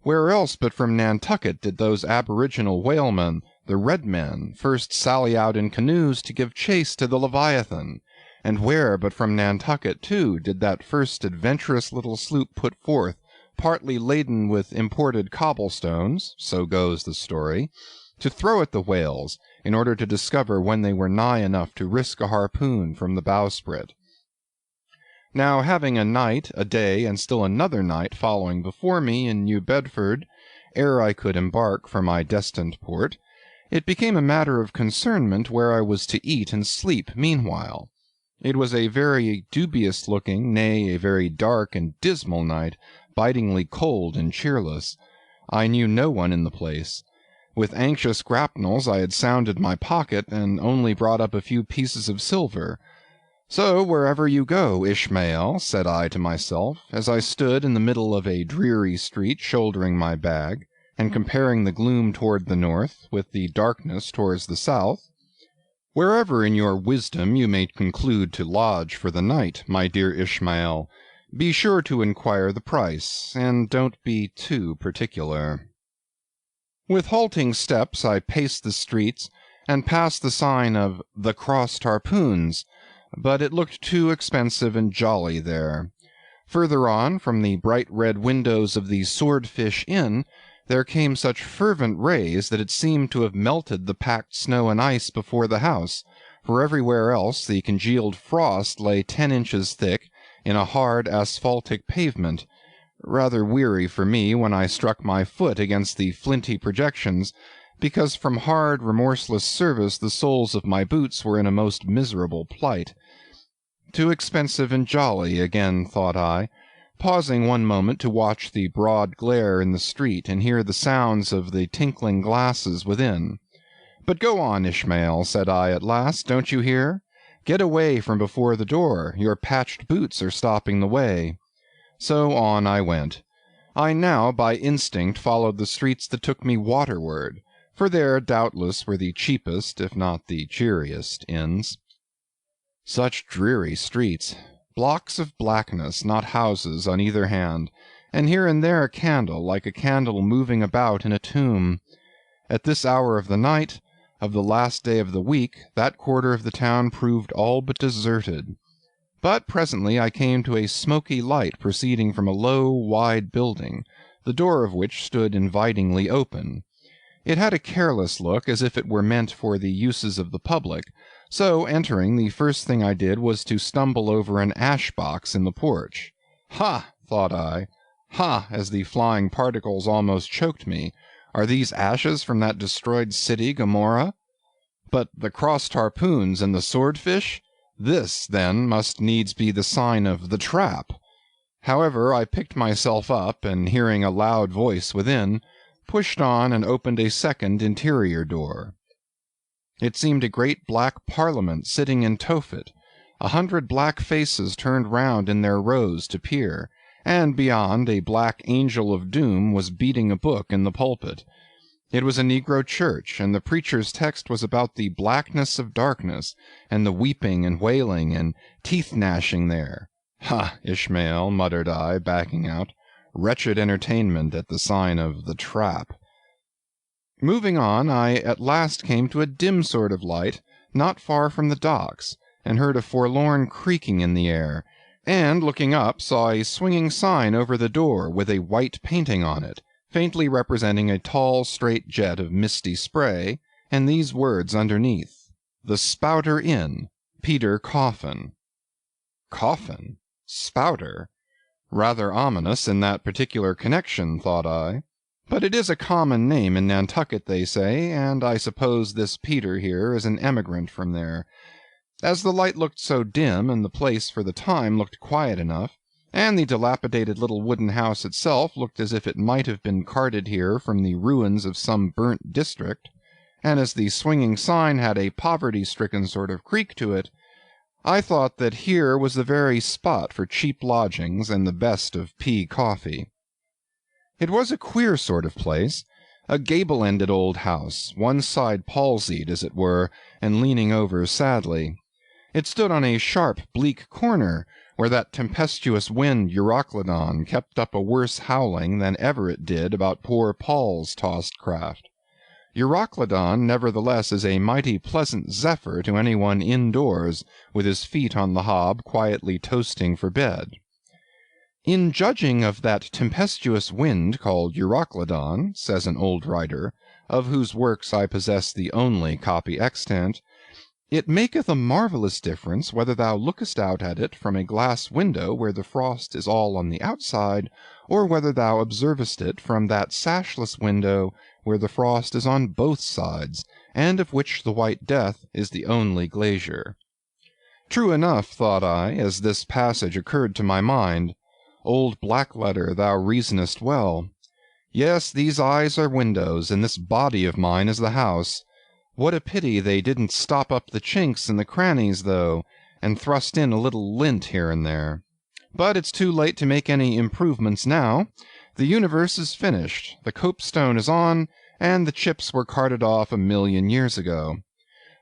Where else but from Nantucket did those aboriginal whalemen, the red men, first sally out in canoes to give chase to the Leviathan? And where but from Nantucket, too, did that first adventurous little sloop put forth, partly laden with imported cobblestones, so goes the story, to throw at the whales, in order to discover when they were nigh enough to risk a harpoon from the bowsprit? Now, having a night, a day, and still another night following before me in New Bedford, ere I could embark for my destined port, it became a matter of concernment where I was to eat and sleep meanwhile. It was a very dubious-looking, nay, a very dark and dismal night, bitingly cold and cheerless. I knew no one in the place. With anxious grapnels I had sounded my pocket, and only brought up a few pieces of silver. So wherever you go, Ishmael, said I to myself, as I stood in the middle of a dreary street shouldering my bag, and comparing the gloom toward the north with the darkness towards the south, wherever in your wisdom you may conclude to lodge for the night, my dear Ishmael, be sure to inquire the price, and don't be too particular. With halting steps I paced the streets, and passed the sign of the Crossed Harpoons, but it looked too expensive and jolly there. Further on, from the bright red windows of the Swordfish Inn, there came such fervent rays that it seemed to have melted the packed snow and ice before the house, for everywhere else the congealed frost lay 10 inches thick in a hard asphaltic pavement, rather weary for me when I struck my foot against the flinty projections, because from hard remorseless service the soles of my boots were in a most miserable plight. Too expensive and jolly, again thought I, pausing one moment to watch the broad glare in the street and hear the sounds of the tinkling glasses within. But go on, Ishmael, said I at last, don't you hear? Get away from before the door, your patched boots are stopping the way. So on I went. I now by instinct followed the streets that took me waterward, for there doubtless were the cheapest, if not the cheeriest, inns. Such dreary streets! Blocks of blackness, not houses, on either hand, and here and there a candle, like a candle moving about in a tomb. At this hour of the night, of the last day of the week, that quarter of the town proved all but deserted. But presently I came to a smoky light proceeding from a low, wide building, the door of which stood invitingly open. It had a careless look, as if it were meant for the uses of the public, so entering, the first thing I did was to stumble over an ash-box in the porch. Ha! thought I. Ha! as the flying particles almost choked me. Are these ashes from that destroyed city, Gomorrah? But the Crossed Harpoons and the Swordfish? This, then, must needs be the sign of the Trap. However, I picked myself up, and hearing a loud voice within, pushed on and opened a second interior door. It seemed a great black parliament sitting in Tophet. 100 black faces turned round in their rows to peer, and beyond a black angel of doom was beating a book in the pulpit. It was a Negro church, and the preacher's text was about the blackness of darkness, and the weeping and wailing and teeth-gnashing there. Ha, Ishmael, muttered I, backing out. Wretched entertainment at the sign of the Trap. Moving on, I at last came to a dim sort of light, not far from the docks, and heard a forlorn creaking in the air, and, looking up, saw a swinging sign over the door with a white painting on it, faintly representing a tall, straight jet of misty spray, and these words underneath: The Spouter Inn, Peter Coffin. Coffin? Spouter? Rather ominous in that particular connection, thought I. But it is a common name in Nantucket, they say, and I suppose this Peter here is an emigrant from there. As the light looked so dim, and the place for the time looked quiet enough, and the dilapidated little wooden house itself looked as if it might have been carted here from the ruins of some burnt district, and as the swinging sign had a poverty-stricken sort of creak to it, I thought that here was the very spot for cheap lodgings and the best of pea coffee. It was a queer sort of place, a gable-ended old house, one side palsied, as it were, and leaning over sadly. It stood on a sharp, bleak corner, where that tempestuous wind Euroclydon kept up a worse howling than ever it did about poor Paul's tossed craft. Euroclydon, nevertheless, is a mighty pleasant zephyr to any one indoors, with his feet on the hob quietly toasting for bed. In judging of that tempestuous wind called Euroclydon, says an old writer, of whose works I possess the only copy extant, it maketh a marvellous difference whether thou lookest out at it from a glass window where the frost is all on the outside, or whether thou observest it from that sashless window where the frost is on both sides, and of which the White Death is the only glazier. True enough, thought I, as this passage occurred to my mind. Old Blackletter, thou reasonest well. Yes, these eyes are windows, and this body of mine is the house. What a pity they didn't stop up the chinks in the crannies, though, and thrust in a little lint here and there. But it's too late to make any improvements now. The universe is finished, the copestone is on, and the chips were carted off 1,000,000 years ago.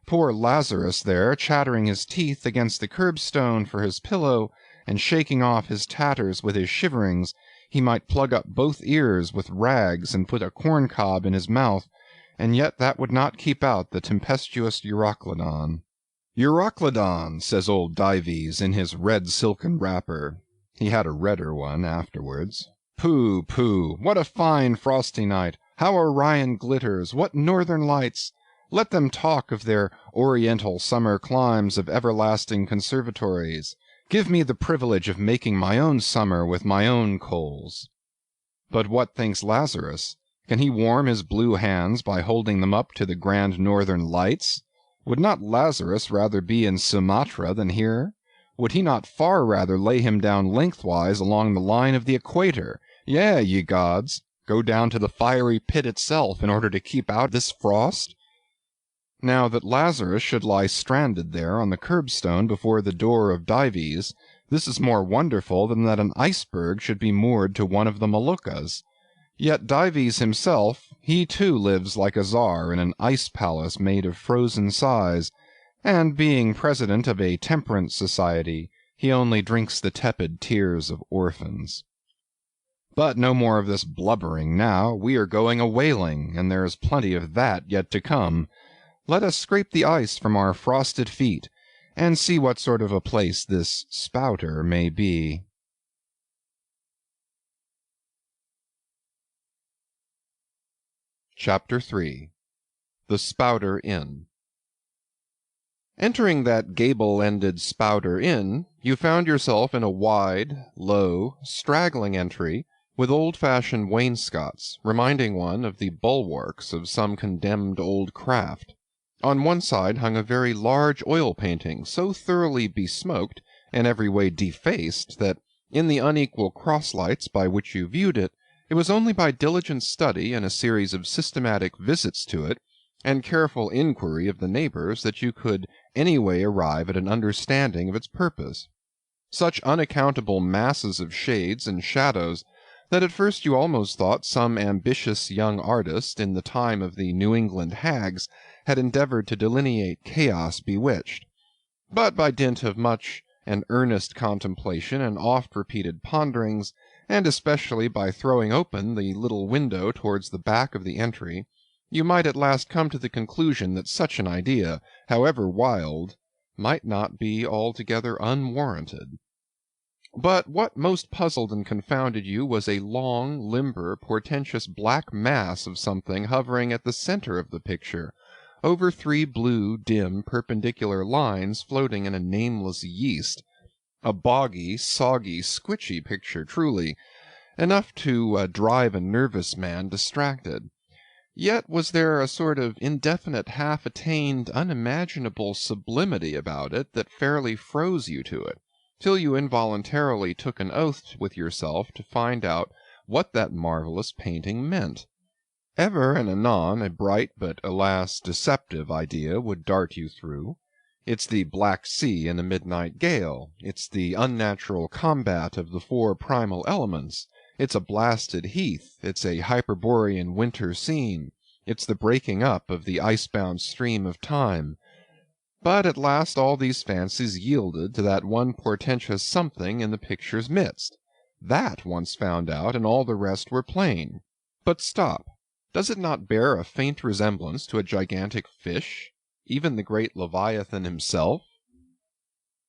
Poor Lazarus there, chattering his teeth against the curbstone for his pillow, and shaking off his tatters with his shiverings, he might plug up both ears with rags and put a corn-cob in his mouth, and yet that would not keep out the tempestuous Euroclydon. "Euroclydon," says old Dives in his red silken wrapper. He had a redder one afterwards. "Pooh, pooh! What a fine frosty night! How Orion glitters! What northern lights! Let them talk of their oriental summer climes of everlasting conservatories. Give me the privilege of making my own summer with my own coals." But what thinks Lazarus? Can he warm his blue hands by holding them up to the grand northern lights? Would not Lazarus rather be in Sumatra than here? Would he not far rather lay him down lengthwise along the line of the equator? Yea, ye gods, go down to the fiery pit itself in order to keep out this frost? Now that Lazarus should lie stranded there on the curbstone before the door of Dives, this is more wonderful than that an iceberg should be moored to one of the Moluccas. Yet Dives himself, he too lives like a czar in an ice palace made of frozen sighs, and being president of a temperance society, he only drinks the tepid tears of orphans. But no more of this blubbering now. We are going a whaling, and there is plenty of that yet to come. Let us scrape the ice from our frosted feet, and see what sort of a place this spouter may be. Chapter 3 The Spouter Inn. Entering that gable-ended Spouter Inn, you found yourself in a wide, low, straggling entry, with old-fashioned wainscots, reminding one of the bulwarks of some condemned old craft. On one side hung a very large oil painting, so thoroughly besmoked, and every way defaced, that, in the unequal cross-lights by which you viewed it, it was only by diligent study and a series of systematic visits to it, and careful inquiry of the neighbors, that you could any way arrive at an understanding of its purpose. Such unaccountable masses of shades and shadows, that at first you almost thought some ambitious young artist, in the time of the New England hags, had endeavored to delineate chaos bewitched. But by dint of much and earnest contemplation and oft-repeated ponderings, and especially by throwing open the little window towards the back of the entry, you might at last come to the conclusion that such an idea, however wild, might not be altogether unwarranted. But what most puzzled and confounded you was a long, limber, portentous black mass of something hovering at the center of the picture, over 3 blue, dim, perpendicular lines floating in a nameless yeast. A boggy, soggy, squitchy picture, truly, enough to drive a nervous man distracted. Yet was there a sort of indefinite, half-attained, unimaginable sublimity about it that fairly froze you to it, till you involuntarily took an oath with yourself to find out what that marvelous painting meant. Ever and anon a bright but, alas, deceptive idea would dart you through. It's the Black Sea in a midnight gale. It's the unnatural combat of the 4 primal elements. It's a blasted heath. It's a Hyperborean winter scene. It's the breaking up of the icebound stream of time. But at last all these fancies yielded to that one portentous something in the picture's midst. That once found out, and all the rest were plain. But stop. Does it not bear a faint resemblance to a gigantic fish, even the great Leviathan himself?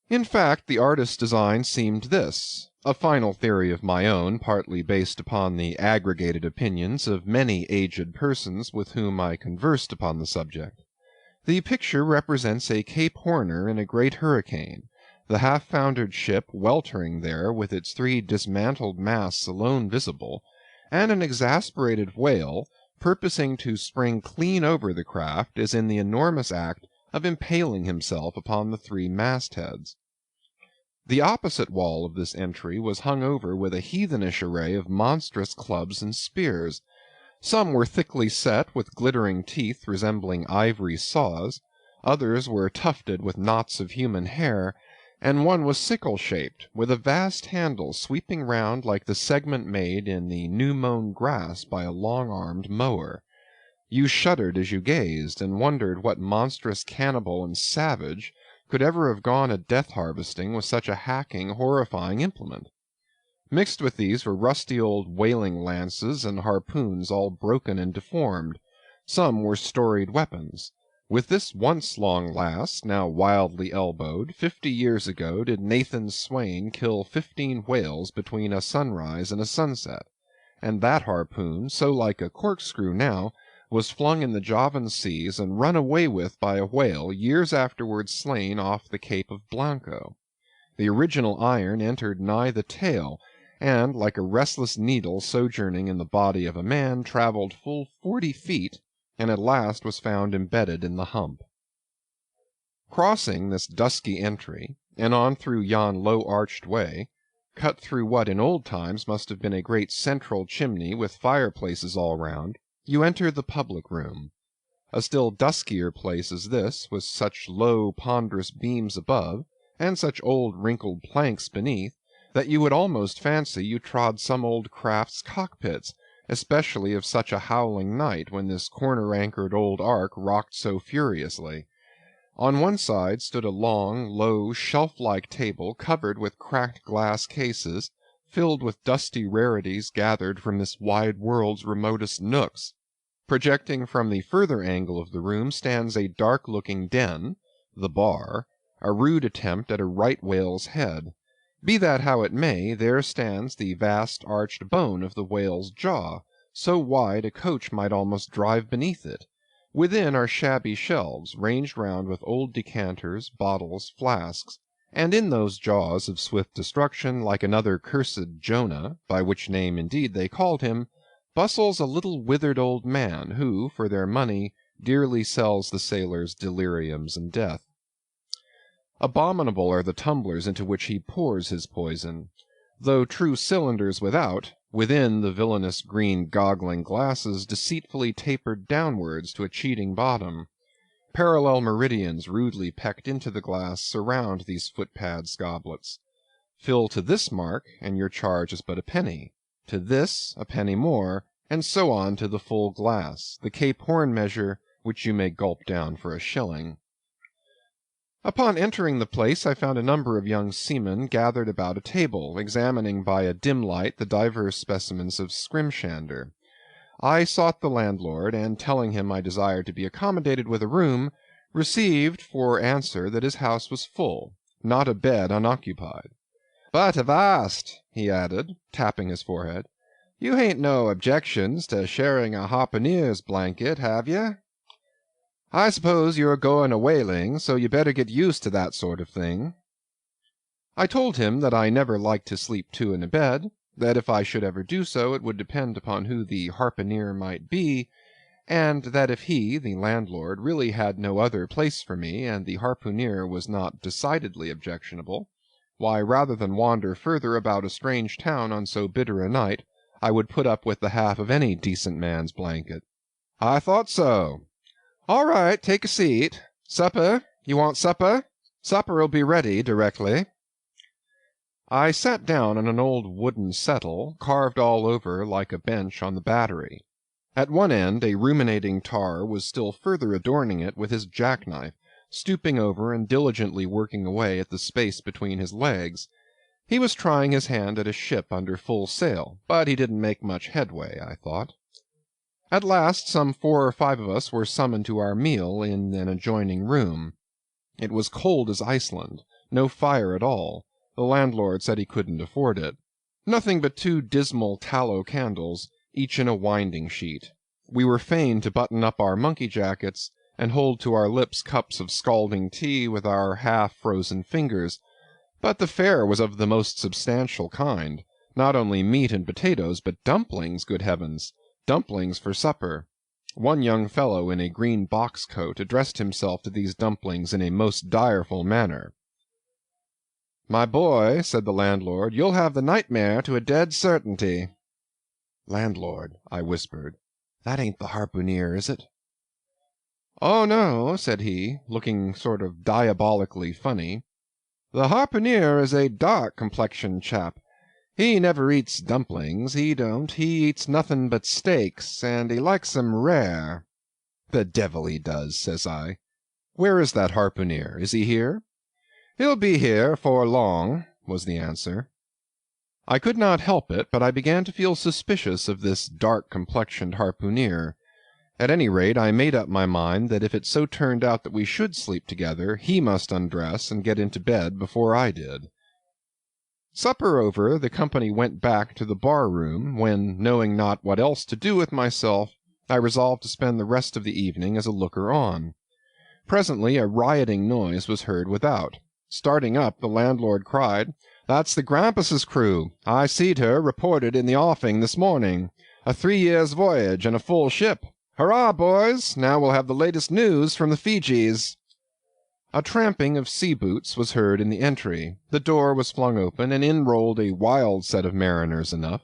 In fact, the artist's design seemed this, a final theory of my own, partly based upon the aggregated opinions of many aged persons with whom I conversed upon the subject. The picture represents a Cape Horner in a great hurricane, the half-foundered ship weltering there with its 3 dismantled masts alone visible, and an exasperated whale, purposing to spring clean over the craft, is in the enormous act of impaling himself upon the 3 mastheads. The opposite wall of this entry was hung over with a heathenish array of monstrous clubs and spears, Some were thickly set with glittering teeth resembling ivory saws, others were tufted with knots of human hair, and one was sickle-shaped, with a vast handle sweeping round like the segment made in the new-mown grass by a long-armed mower. You shuddered as you gazed, and wondered what monstrous cannibal and savage could ever have gone a death-harvesting with such a hacking, horrifying implement. Mixed with these were rusty old whaling lances and harpoons all broken and deformed. Some were storied weapons. With this once long lass, now wildly elbowed, 50 years ago did Nathan Swain kill 15 whales between a sunrise and a sunset, and that harpoon, so like a corkscrew now, was flung in the Javan seas and run away with by a whale years afterwards slain off the Cape of Blanco. The original iron entered nigh the tail, and, like a restless needle sojourning in the body of a man, travelled full 40 feet, and at last was found embedded in the hump. Crossing this dusky entry, and on through yon low-arched way, cut through what in old times must have been a great central chimney with fireplaces all round, you enter the public room. A still duskier place is this, with such low, ponderous beams above, and such old wrinkled planks beneath, that you would almost fancy you trod some old craft's cockpits, especially of such a howling night when this corner-anchored old ark rocked so furiously. On one side stood a long, low, shelf-like table covered with cracked glass cases, filled with dusty rarities gathered from this wide world's remotest nooks. Projecting from the further angle of the room stands a dark-looking den, the bar, a rude attempt at a right whale's head. Be that how it may, there stands the vast arched bone of the whale's jaw, so wide a coach might almost drive beneath it. Within are shabby shelves, ranged round with old decanters, bottles, flasks, and in those jaws of swift destruction, like another cursed Jonah, by which name indeed they called him, bustles a little withered old man, who, for their money, dearly sells the sailors deliriums and death. Abominable are the tumblers into which he pours his poison. Though true cylinders without, within the villainous green goggling glasses deceitfully tapered downwards to a cheating bottom. Parallel meridians rudely pecked into the glass surround these footpads goblets. Fill to this mark, and your charge is but a penny. To this, a penny more, and so on to the full glass, the Cape Horn measure, which you may gulp down for a shilling. Upon entering the place I found a number of young seamen gathered about a table, examining by a dim light the divers specimens of scrimshander. I sought the landlord, and telling him I desired to be accommodated with a room, received for answer that his house was full, not a bed unoccupied. "But avast," he added, tapping his forehead, "you hain't no objections to sharing a harpooneer's blanket, have ye? I suppose you're going a whaling, so you better get used to that sort of thing." I told him that I never liked to sleep two in a bed, that if I should ever do so it would depend upon who the harpooneer might be, and that if he, the landlord, really had no other place for me, and the harpooneer was not decidedly objectionable, why, rather than wander further about a strange town on so bitter a night, I would put up with the half of any decent man's blanket. "I thought so. All right, take a seat. Supper? You want supper? Supper'll be ready directly." I sat down on an old wooden settle, carved all over like a bench on the battery. At one end a ruminating tar was still further adorning it with his jackknife, stooping over and diligently working away at the space between his legs. He was trying his hand at a ship under full sail, but he didn't make much headway, I thought. At last some 4 or 5 of us were summoned to our meal in an adjoining room. It was cold as Iceland, no fire at all. The landlord said he couldn't afford it. Nothing but 2 dismal tallow candles, each in a winding sheet. We were fain to button up our monkey jackets, and hold to our lips cups of scalding tea with our half-frozen fingers, but the fare was of the most substantial kind, not only meat and potatoes, but dumplings, good heavens! Dumplings for supper. One young fellow in a green box coat addressed himself to these dumplings in a most direful manner. "My boy," said the landlord, "you'll have the nightmare to a dead certainty." "Landlord," I whispered, That ain't the harpooneer, is it?" "Oh, no," said he, looking sort of diabolically funny. "The harpooneer is a dark-complexioned chap. He never eats dumplings, he don't. He eats nothing but steaks, and he likes 'em rare." "The devil he does," says I. "Where is that harpooneer? Is he here?" "He'll be here 'fore long," was the answer. I could not help it, but I began to feel suspicious of this dark-complexioned harpooneer. At any rate, I made up my mind that if it so turned out that we should sleep together, he must undress and get into bed before I did. Supper over, the company went back to the bar-room, when, knowing not what else to do with myself, I resolved to spend the rest of the evening as a looker-on. Presently a rioting noise was heard without. Starting up, the landlord cried, "That's the Grampus's crew. I seed her reported in the offing this morning. A 3 years' voyage and a full ship. Hurrah, boys! Now we'll have the latest news from the Fijis." A tramping of sea-boots was heard in the entry. The door was flung open, and in rolled a wild set of mariners enough.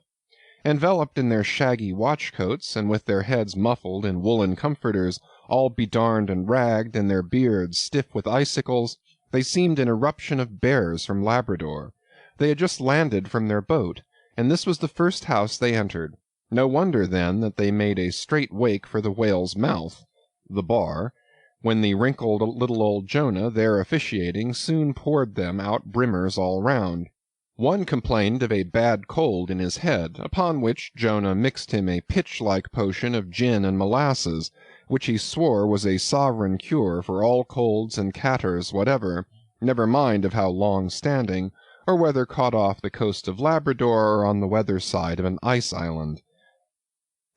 Enveloped in their shaggy watch-coats, and with their heads muffled in woolen comforters, all bedarned and ragged, and their beards stiff with icicles, they seemed an eruption of bears from Labrador. They had just landed from their boat, and this was the first house they entered. No wonder, then, that they made a straight wake for the Whale's Mouth, the bar, when the wrinkled little old Jonah, there officiating, soon poured them out brimmers all round. One complained of a bad cold in his head, upon which Jonah mixed him a pitch-like potion of gin and molasses, which he swore was a sovereign cure for all colds and catarrhs whatever, never mind of how long-standing, or whether caught off the coast of Labrador or on the weather side of an ice-island.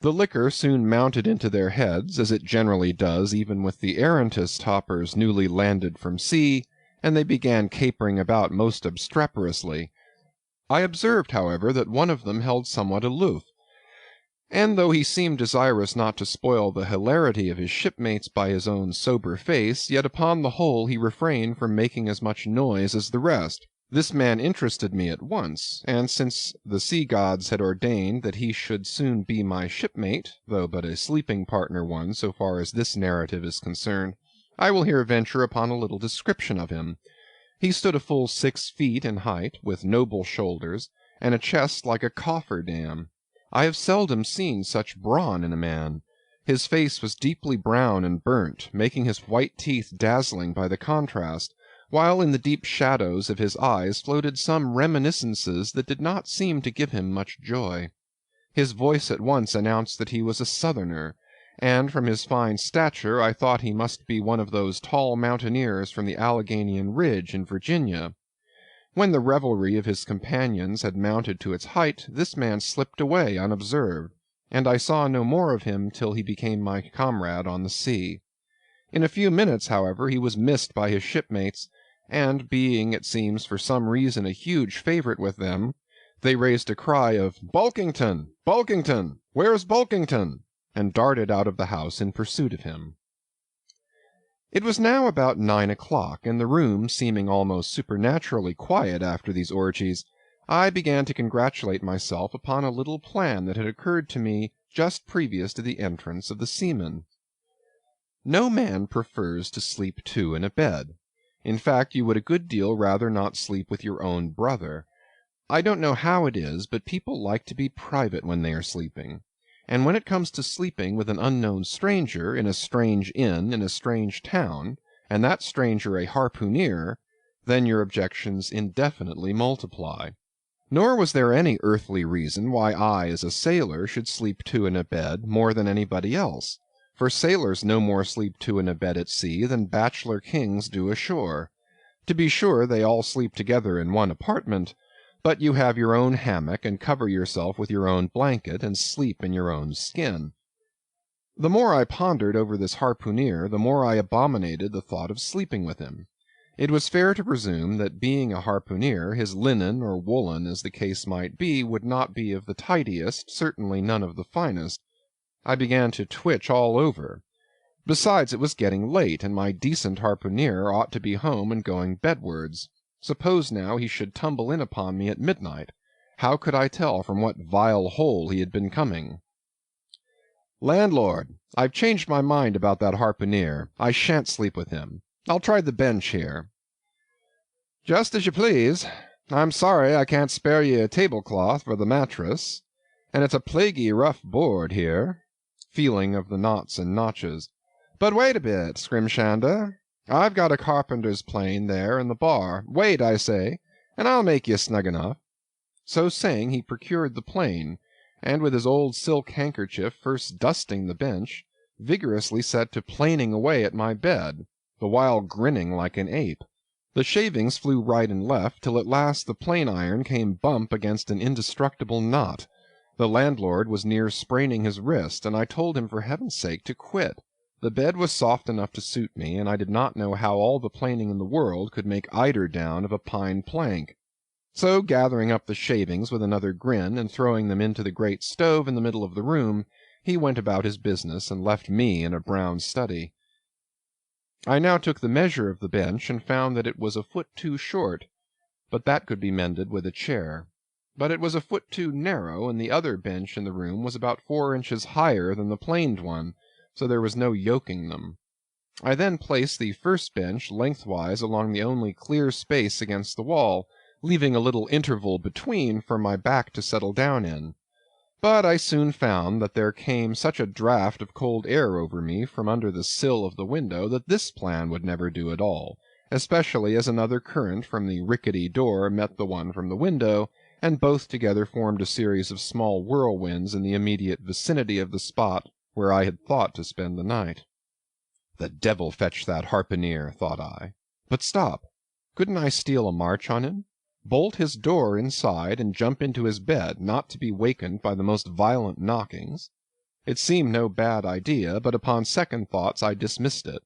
The liquor soon mounted into their heads, as it generally does even with the arrantest hoppers newly landed from sea, and they began capering about most obstreperously. I observed, however, that one of them held somewhat aloof, and though he seemed desirous not to spoil the hilarity of his shipmates by his own sober face, yet upon the whole he refrained from making as much noise as the rest. This man interested me at once, and since the sea gods had ordained that he should soon be my shipmate, though but a sleeping partner one so far as this narrative is concerned, I will here venture upon a little description of him. He stood a full 6 feet in height, with noble shoulders, and a chest like a coffer-dam. I have seldom seen such brawn in a man. His face was deeply brown and burnt, making his white teeth dazzling by the contrast, while in the deep shadows of his eyes floated some reminiscences that did not seem to give him much joy. His voice at once announced that he was a Southerner, and from his fine stature I thought he must be one of those tall mountaineers from the Alleghanian Ridge in Virginia. When the revelry of his companions had mounted to its height, this man slipped away unobserved, and I saw no more of him till he became my comrade on the sea. In a few minutes, however, he was missed by his shipmates, and being, it seems, for some reason a huge favorite with them, they raised a cry of "Bulkington! Bulkington! Where's Bulkington?" and darted out of the house in pursuit of him. It was now about 9 o'clock, and the room seeming almost supernaturally quiet after these orgies, I began to congratulate myself upon a little plan that had occurred to me just previous to the entrance of the seamen. No man prefers to sleep two in a bed. In fact, you would a good deal rather not sleep with your own brother. I don't know how it is, but people like to be private when they are sleeping. And when it comes to sleeping with an unknown stranger in a strange inn in a strange town, and that stranger a harpooneer, then your objections indefinitely multiply. Nor was there any earthly reason why I, as a sailor, should sleep two in a bed more than anybody else, for sailors no more sleep two in a bed at sea than bachelor kings do ashore. To be sure, they all sleep together in one apartment, but you have your own hammock, and cover yourself with your own blanket, and sleep in your own skin. The more I pondered over this harpooneer, the more I abominated the thought of sleeping with him. It was fair to presume that being a harpooneer, his linen or woolen, as the case might be, would not be of the tidiest, certainly none of the finest. I began to twitch all over. Besides, it was getting late, and my decent harpooneer ought to be home and going bedwards. Suppose now he should tumble in upon me at midnight. How could I tell from what vile hole he had been coming? "Landlord, I've changed my mind about that harpooneer. I shan't sleep with him. I'll try the bench here." "Just as you please. I'm sorry I can't spare ye a tablecloth for the mattress, and it's a plaguey rough board here," feeling of the knots and notches. "But wait a bit, Scrimshander. I've got a carpenter's plane there in the bar. Wait, I say, and I'll make ye snug enough." So saying, he procured the plane, and with his old silk handkerchief first dusting the bench, vigorously set to planing away at my bed, the while grinning like an ape. The shavings flew right and left, till at last the plane iron came bump against an indestructible knot. The landlord was near spraining his wrist, and I told him for heaven's sake to quit. The bed was soft enough to suit me, and I did not know how all the planing in the world could make eider down of a pine plank. So gathering up the shavings with another grin, and throwing them into the great stove in the middle of the room, he went about his business, and left me in a brown study. I now took the measure of the bench, and found that it was a foot too short, but that could be mended with a chair. But it was a foot too narrow, and the other bench in the room was about 4 inches higher than the planed one, so there was no yoking them. I then placed the first bench lengthwise along the only clear space against the wall, leaving a little interval between for my back to settle down in. But I soon found that there came such a draught of cold air over me from under the sill of the window that this plan would never do at all, especially as another current from the rickety door met the one from the window, and both together formed a series of small whirlwinds in the immediate vicinity of the spot where I had thought to spend the night. The devil fetch that harpooneer, thought I. But stop, couldn't I steal a march on him? Bolt his door inside, and jump into his bed, not to be wakened by the most violent knockings? It seemed no bad idea, but upon second thoughts I dismissed it.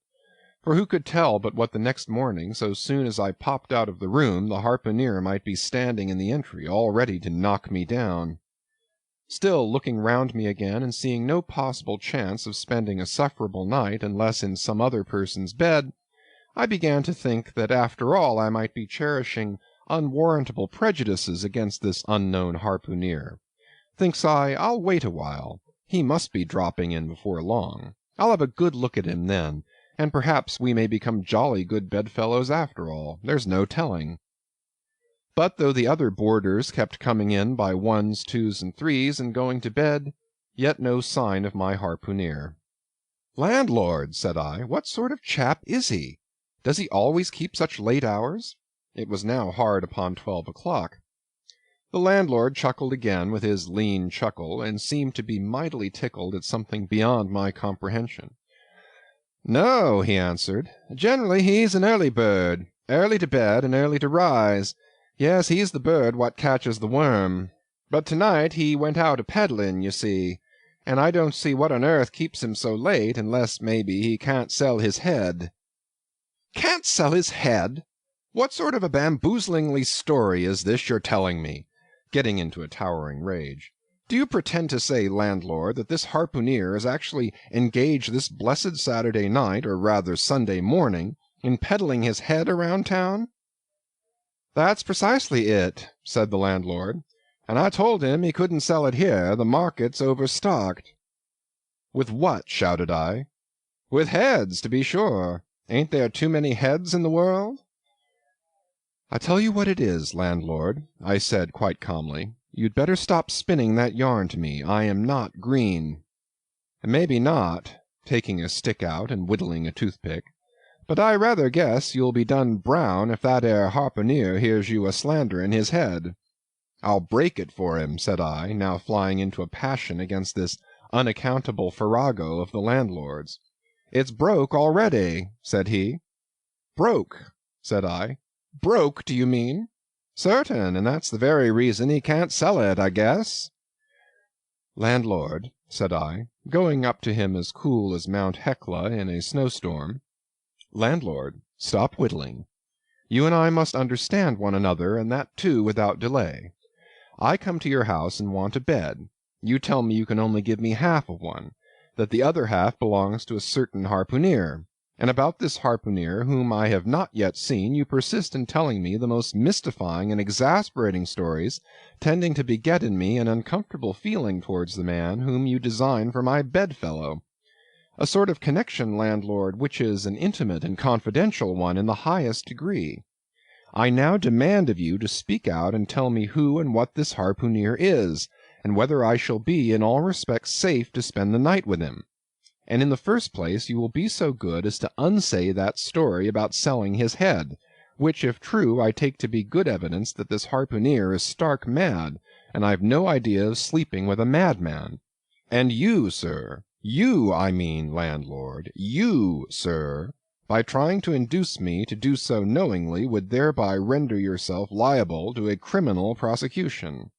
For who could tell but what the next morning, so soon as I popped out of the room, the harpooneer might be standing in the entry, all ready to knock me down? Still, looking round me again, and seeing no possible chance of spending a sufferable night unless in some other person's bed, I began to think that after all I might be cherishing unwarrantable prejudices against this unknown harpooneer. Thinks I, I'll wait a while. He must be dropping in before long. I'll have a good look at him then, and perhaps we may become jolly good bedfellows after all. There's no telling. But though the other boarders kept coming in by ones, twos, and threes, and going to bed, yet no sign of my harpooneer. "Landlord," said I, "what sort of chap is he? Does he always keep such late hours?" It was now hard upon 12 o'clock. The landlord chuckled again with his lean chuckle, and seemed to be mightily tickled at something beyond my comprehension. "No," he answered, "generally he's an early bird, early to bed and early to rise. Yes, he's the bird what catches the worm. But to-night he went out a-peddling, you see, and I don't see what on earth keeps him so late, unless, maybe, he can't sell his head." "Can't sell his head? What sort of a bamboozlingly story is this you're telling me?" getting into a towering rage. "Do you pretend to say, landlord, that this harpooneer is actually engaged this blessed Saturday night, or rather Sunday morning, in peddling his head around town?" "That's precisely it," said the landlord, "and I told him he couldn't sell it here, the market's overstocked." "With what?" shouted I. "With heads, to be sure. Ain't there too many heads in the world?" "I tell you what it is, landlord," I said quite calmly, "you'd better stop spinning that yarn to me. I am not green." "Maybe not," taking a stick out and whittling a toothpick, "but I rather guess you'll be done brown if that 'ere harpooneer hears you a-slandering his head." "I'll break it for him," said I, now flying into a passion against this unaccountable farrago of the landlord's. "It's broke already," said he. "Broke," said I. "Broke, do you mean?" "Certain, and that's the very reason he can't sell it, I guess." "Landlord," said I, going up to him as cool as Mount Hecla in a snowstorm, "landlord, stop whittling. You and I must understand one another, and that too without delay. I come to your house and want a bed. You tell me you can only give me half of one, that the other half belongs to a certain harpooneer. And about this harpooner, whom I have not yet seen, you persist in telling me the most mystifying and exasperating stories, tending to beget in me an uncomfortable feeling towards the man whom you design for my bedfellow. A sort of connection, landlord, which is an intimate and confidential one in the highest degree. I now demand of you to speak out and tell me who and what this harpooner is, and whether I shall be in all respects safe to spend the night with him. And in the first place you will be so good as to unsay that story about selling his head, which, if true, I take to be good evidence that this harpooner is stark mad, and I've no idea of sleeping with a madman. And you, sir, you, I mean, landlord, you, sir, by trying to induce me to do so knowingly, would thereby render yourself liable to a criminal prosecution.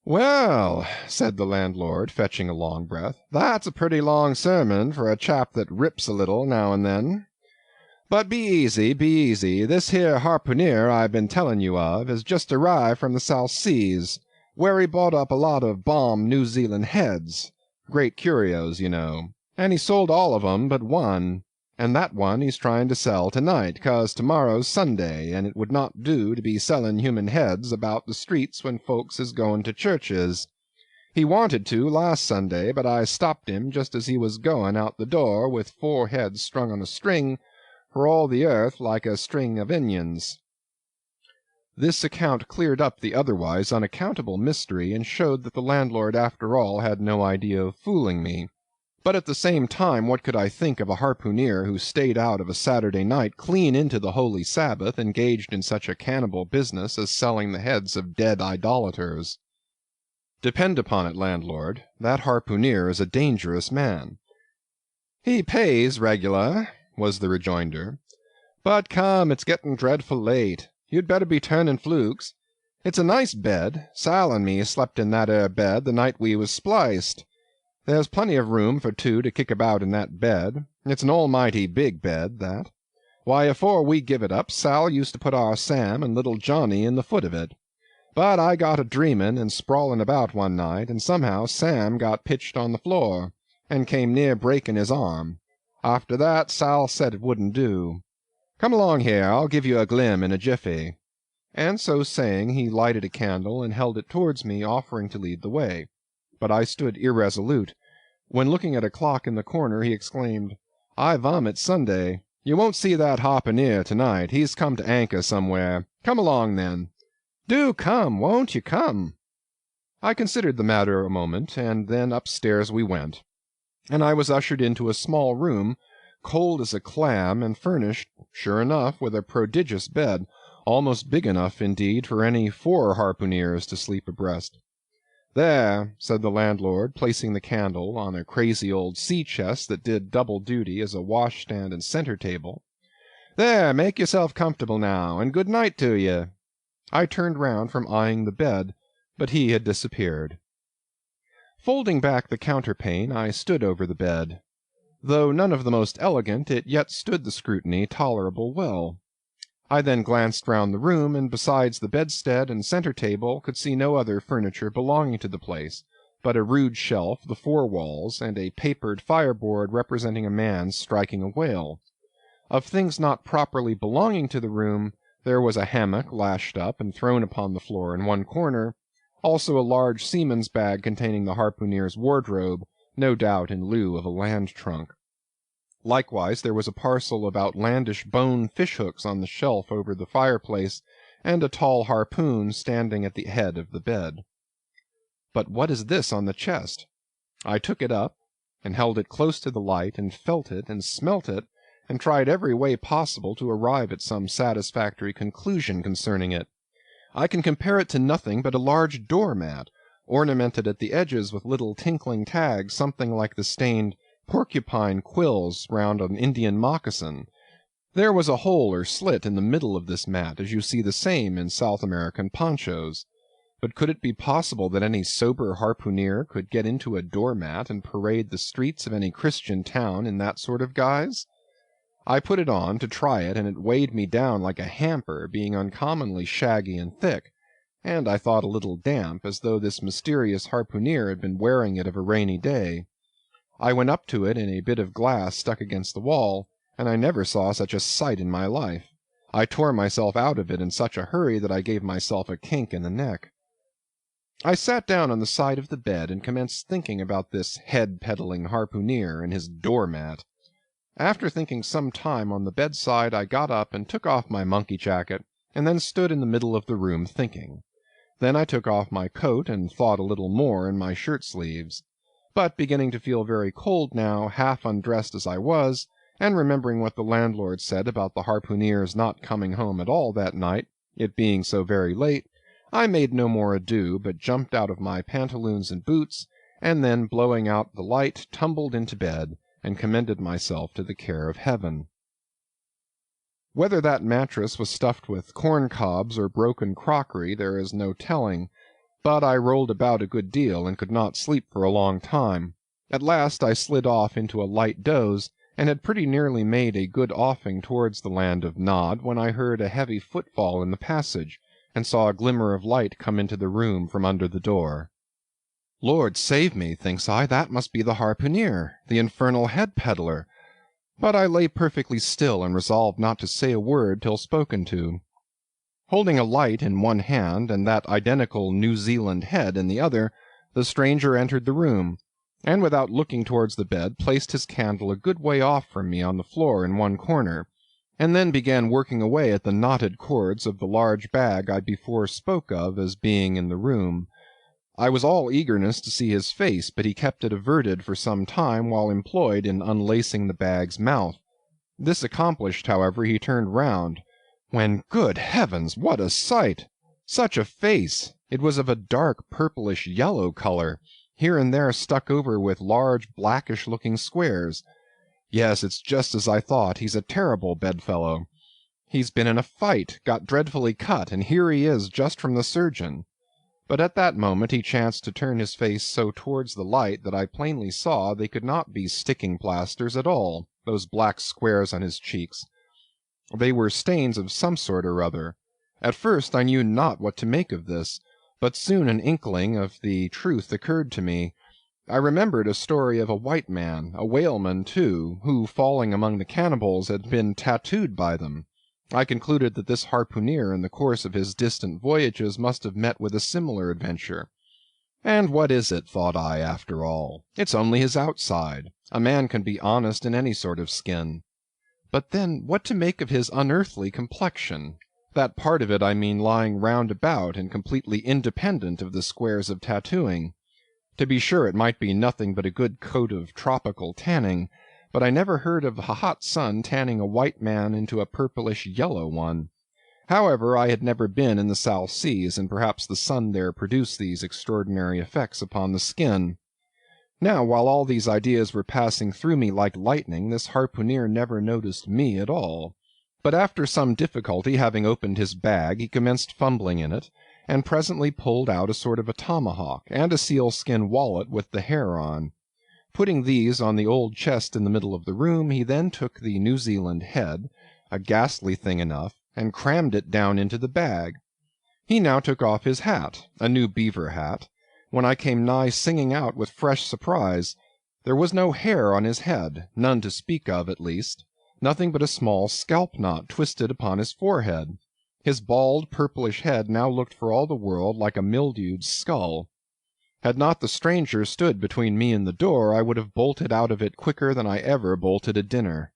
Well, said the landlord, fetching a long breath, that's a pretty long sermon for a chap that rips a little now and then. But be easy, be easy. This here harpooner I've been telling you of has just arrived from the South Seas, where he bought up a lot of bomb New Zealand heads, great curios, you know, and he sold all of 'em but one, and that one he's trying to sell tonight, 'cause tomorrow's Sunday, and it would not do to be selling human heads about the streets when folks is going to churches. He wanted to last Sunday, but I stopped him just as he was going out the door with 4 heads strung on a string, for all the earth like a string of onions. This account cleared up the otherwise unaccountable mystery, and showed that the landlord after all had no idea of fooling me. But at the same time, what could I think of a harpooner who stayed out of a Saturday night clean into the holy Sabbath, engaged in such a cannibal business as selling the heads of dead idolaters? Depend upon it, landlord, that harpooner is a dangerous man. He pays regular, was the rejoinder. But come, it's getting dreadful late. You'd better be turning flukes. It's a nice bed. Sal and me slept in that 'ere bed the night we was spliced. There's plenty of room for 2 to kick about in that bed. It's an almighty big bed, that. Why, afore we give it up, Sal used to put our Sam and little Johnny in the foot of it. But I got a dreamin' and sprawlin' about one night, and somehow Sam got pitched on the floor, and came near breaking his arm. After that, Sal said it wouldn't do. Come along here, I'll give you a glim in a jiffy. And so saying, he lighted a candle and held it towards me, offering to lead the way. But I stood irresolute, when looking at a clock in the corner, he exclaimed, I vomit Sunday. You won't see that harpooner tonight. He's come to anchor somewhere. Come along, then. Do come, won't you come? I considered the matter a moment, and then upstairs we went, and I was ushered into a small room, cold as a clam, and furnished, sure enough, with a prodigious bed, almost big enough, indeed, for any 4 harpooneers to sleep abreast. There, said the landlord, placing the candle on a crazy old sea-chest that did double duty as a washstand and centre-table. There, make yourself comfortable now, and good night to you. I turned round from eyeing the bed, but he had disappeared. Folding back the counterpane, I stood over the bed. Though none of the most elegant, it yet stood the scrutiny tolerable well. I then glanced round the room, and besides the bedstead and centre-table, could see no other furniture belonging to the place, but a rude shelf, the 4 walls, and a papered fireboard representing a man striking a whale. Of things not properly belonging to the room, there was a hammock lashed up and thrown upon the floor in one corner, also a large seaman's bag containing the harpooner's wardrobe, no doubt in lieu of a land trunk. Likewise there was a parcel of outlandish bone fish-hooks on the shelf over the fireplace, and a tall harpoon standing at the head of the bed. But what is this on the chest? I took it up, and held it close to the light, and felt it, and smelt it, and tried every way possible to arrive at some satisfactory conclusion concerning it. I can compare it to nothing but a large door-mat, ornamented at the edges with little tinkling tags, something like the stained porcupine quills round an Indian moccasin. There was a hole or slit in the middle of this mat, as you see the same in South American ponchos. But could it be possible that any sober harpooner could get into a door-mat and parade the streets of any Christian town in that sort of guise? I put it on to try it, and it weighed me down like a hamper, being uncommonly shaggy and thick, and I thought a little damp, as though this mysterious harpooner had been wearing it of a rainy day. I went up to it in a bit of glass stuck against the wall, and I never saw such a sight in my life. I tore myself out of it in such a hurry that I gave myself a kink in the neck. I sat down on the side of the bed and commenced thinking about this head-peddling harpooneer and his doormat. After thinking some time on the bedside, I got up and took off my monkey jacket, and then stood in the middle of the room thinking. Then I took off my coat and thought a little more in my shirt-sleeves. But beginning to feel very cold now, half undressed as I was, and remembering what the landlord said about the harpooneer's not coming home at all that night, it being so very late, I made no more ado, but jumped out of my pantaloons and boots, and then, blowing out the light, tumbled into bed, and commended myself to the care of heaven. Whether that mattress was stuffed with corn-cobs or broken crockery there is no telling, but I rolled about a good deal and could not sleep for a long time. At last I slid off into a light doze, and had pretty nearly made a good offing towards the land of Nod, when I heard a heavy footfall in the passage, and saw a glimmer of light come into the room from under the door. Lord save me, thinks I, that must be the harpooneer, the infernal head-peddler. But I lay perfectly still and resolved not to say a word till spoken to. Holding a light in one hand and that identical New Zealand head in the other, the stranger entered the room, and without looking towards the bed, placed his candle a good way off from me on the floor in one corner, and then began working away at the knotted cords of the large bag I before spoke of as being in the room. I was all eagerness to see his face, but he kept it averted for some time while employed in unlacing the bag's mouth. This accomplished, however, he turned round, when, good heavens, what a sight! Such a face! It was of a dark purplish yellow color, here and there stuck over with large blackish-looking squares. Yes, it's just as I thought. He's a terrible bedfellow. He's been in a fight, got dreadfully cut, and here he is just from the surgeon. But at that moment he chanced to turn his face so towards the light that I plainly saw they could not be sticking plasters at all, those black squares on his cheeks. They were stains of some sort or other. At first I knew not what to make of this, but soon an inkling of the truth occurred to me. I remembered a story of a white man, a whaleman too, who, falling among the cannibals, had been tattooed by them. I concluded that this harpooneer in the course of his distant voyages must have met with a similar adventure. And what is it, thought I, after all? It's only his outside. A man can be honest in any sort of skin. But then, what to make of his unearthly complexion? That part of it, I mean, lying round about and completely independent of the squares of tattooing. To be sure, it might be nothing but a good coat of tropical tanning, but I never heard of a hot sun tanning a white man into a purplish yellow one. However, I had never been in the South Seas, and perhaps the sun there produced these extraordinary effects upon the skin. Now, while all these ideas were passing through me like lightning, this harpooneer never noticed me at all. But after some difficulty, having opened his bag, he commenced fumbling in it, and presently pulled out a sort of a tomahawk, and a sealskin wallet with the hair on. Putting these on the old chest in the middle of the room, he then took the New Zealand head, a ghastly thing enough, and crammed it down into the bag. He now took off his hat, a new beaver hat, when I came nigh singing out with fresh surprise. There was no hair on his head, none to speak of at least, nothing but a small scalp knot twisted upon his forehead. His bald, purplish head now looked for all the world like a mildewed skull. Had not the stranger stood between me and the door, I would have bolted out of it quicker than I ever bolted a dinner.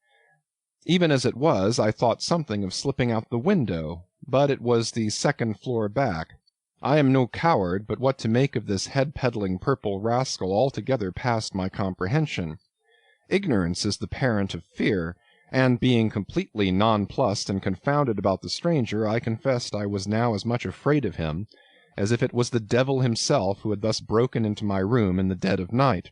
Even as it was, I thought something of slipping out the window, but it was the second floor back. I am no coward, but what to make of this head-peddling purple rascal altogether passed my comprehension. Ignorance is the parent of fear, and being completely nonplussed and confounded about the stranger, I confessed I was now as much afraid of him as if it was the devil himself who had thus broken into my room in the dead of night.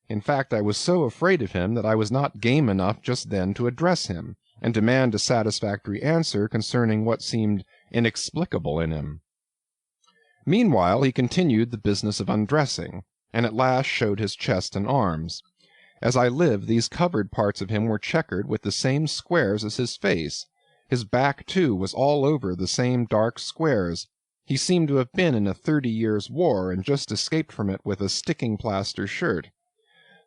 In fact, I was so afraid of him that I was not game enough just then to address him, and demand a satisfactory answer concerning what seemed inexplicable in him. Meanwhile he continued the business of undressing, and at last showed his chest and arms. As I live, these covered parts of him were checkered with the same squares as his face. His back, too, was all over the same dark squares. He seemed to have been in a 30 years' war, and just escaped from it with a sticking-plaster shirt.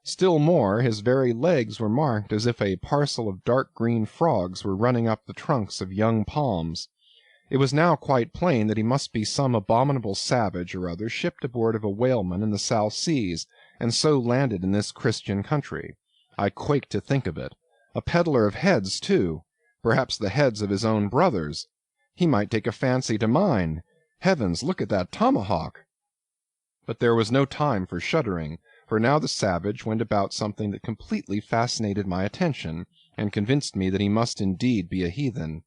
Still more, his very legs were marked as if a parcel of dark green frogs were running up the trunks of young palms. It was now quite plain that he must be some abominable savage or other shipped aboard of a whaleman in the South Seas, and so landed in this Christian country. I quaked to think of it. A peddler of heads, too. Perhaps the heads of his own brothers. He might take a fancy to mine. Heavens, look at that tomahawk! But there was no time for shuddering, for now the savage went about something that completely fascinated my attention, and convinced me that he must indeed be a heathen.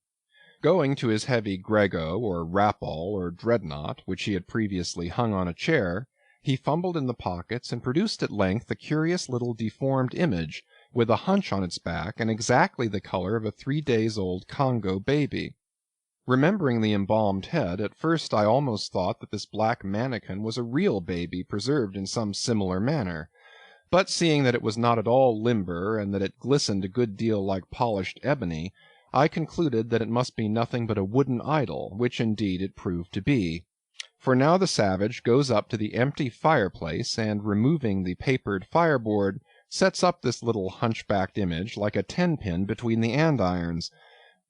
Going to his heavy grego, or rapal, or dreadnought, which he had previously hung on a chair, he fumbled in the pockets and produced at length a curious little deformed image, with a hunch on its back and exactly the color of a 3-days-old Congo baby. Remembering the embalmed head, at first I almost thought that this black mannikin was a real baby preserved in some similar manner, but seeing that it was not at all limber, and that it glistened a good deal like polished ebony, I concluded that it must be nothing but a wooden idol, which indeed it proved to be. For now the savage goes up to the empty fireplace, and removing the papered fireboard, sets up this little hunchbacked image like a ten-pin between the andirons.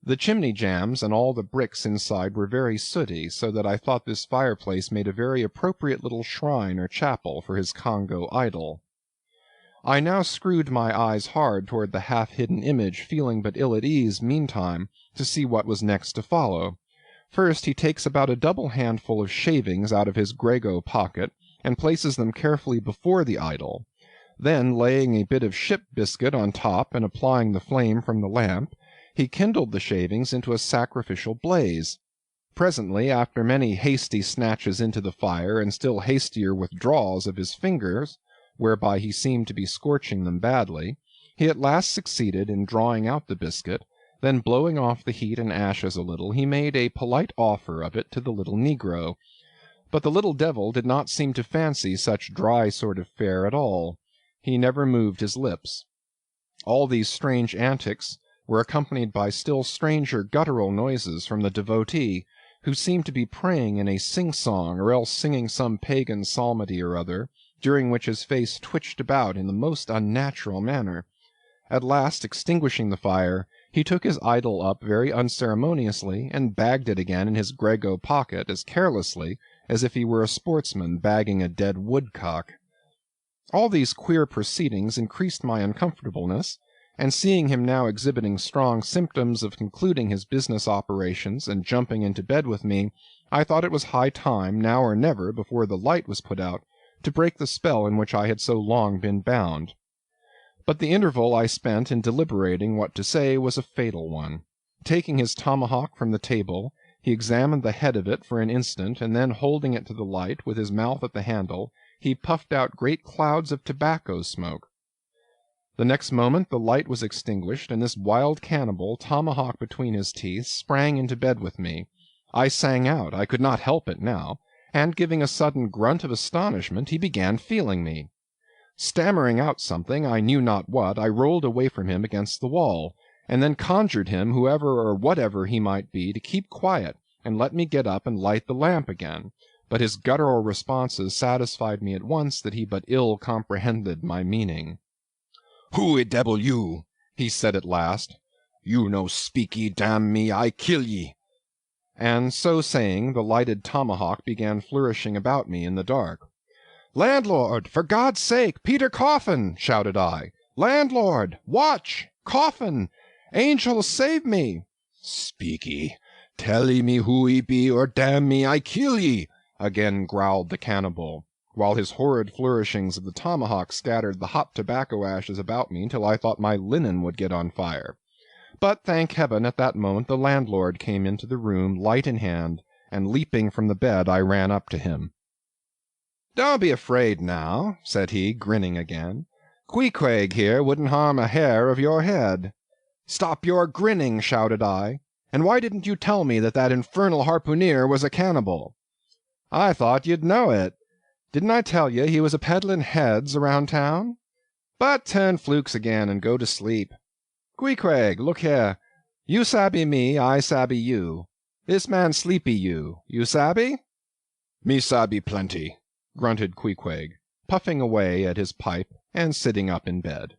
The chimney jambs and all the bricks inside were very sooty, so that I thought this fireplace made a very appropriate little shrine or chapel for his Congo idol. I now screwed my eyes hard toward the half-hidden image, feeling but ill at ease, meantime, to see what was next to follow. First he takes about a double handful of shavings out of his grego pocket, and places them carefully before the idol. Then, laying a bit of ship biscuit on top and applying the flame from the lamp, he kindled the shavings into a sacrificial blaze. Presently, after many hasty snatches into the fire and still hastier withdrawals of his fingers, whereby he seemed to be scorching them badly, he at last succeeded in drawing out the biscuit. Then, blowing off the heat and ashes a little, he made a polite offer of it to the little negro. But the little devil did not seem to fancy such dry sort of fare at all. He never moved his lips. All these strange antics were accompanied by still stranger guttural noises from the devotee, who seemed to be praying in a sing-song, or else singing some pagan psalmody or other, during which his face twitched about in the most unnatural manner. At last, extinguishing the fire, he took his idol up very unceremoniously, and bagged it again in his grego pocket as carelessly as if he were a sportsman bagging a dead woodcock. All these queer proceedings increased my uncomfortableness, and seeing him now exhibiting strong symptoms of concluding his business operations and jumping into bed with me, I thought it was high time, now or never, before the light was put out, to break the spell in which I had so long been bound. But the interval I spent in deliberating what to say was a fatal one. Taking his tomahawk from the table, he examined the head of it for an instant, and then holding it to the light, with his mouth at the handle, he puffed out great clouds of tobacco smoke. The next moment the light was extinguished, and this wild cannibal, tomahawk between his teeth, sprang into bed with me. I sang out, I could not help it now, and giving a sudden grunt of astonishment, he began feeling me. Stammering out something, I knew not what, I rolled away from him against the wall, and then conjured him, whoever or whatever he might be, to keep quiet, and let me get up and light the lamp again. But his guttural responses satisfied me at once that he but ill comprehended my meaning. "Who devil you?" he said at last. "You no speaky, damn me, I kill ye." And so saying, the lighted tomahawk began flourishing about me in the dark. "Landlord, for God's sake, Peter Coffin!" shouted I. "Landlord! Watch! Coffin! Angels, save me!" "Speaky! Tell ye me who ye be, or damn me, I kill ye!" again growled the cannibal, while his horrid flourishings of the tomahawk scattered the hot tobacco ashes about me till I thought my linen would get on fire. But, thank heaven, at that moment the landlord came into the room, light in hand, and leaping from the bed I ran up to him. "Don't be afraid now," said he, grinning again. "Queequeg here wouldn't harm a hair of your head." "Stop your grinning," shouted I. "And why didn't you tell me that that infernal harpooneer was a cannibal?" "I thought you'd know it. Didn't I tell you he was a peddling heads around town? But turn flukes again and go to sleep. Queequeg, look here. You sabby me, I sabby you. This man sleepy you sabby?" "Me sabby plenty," grunted Queequeg, puffing away at his pipe and sitting up in bed.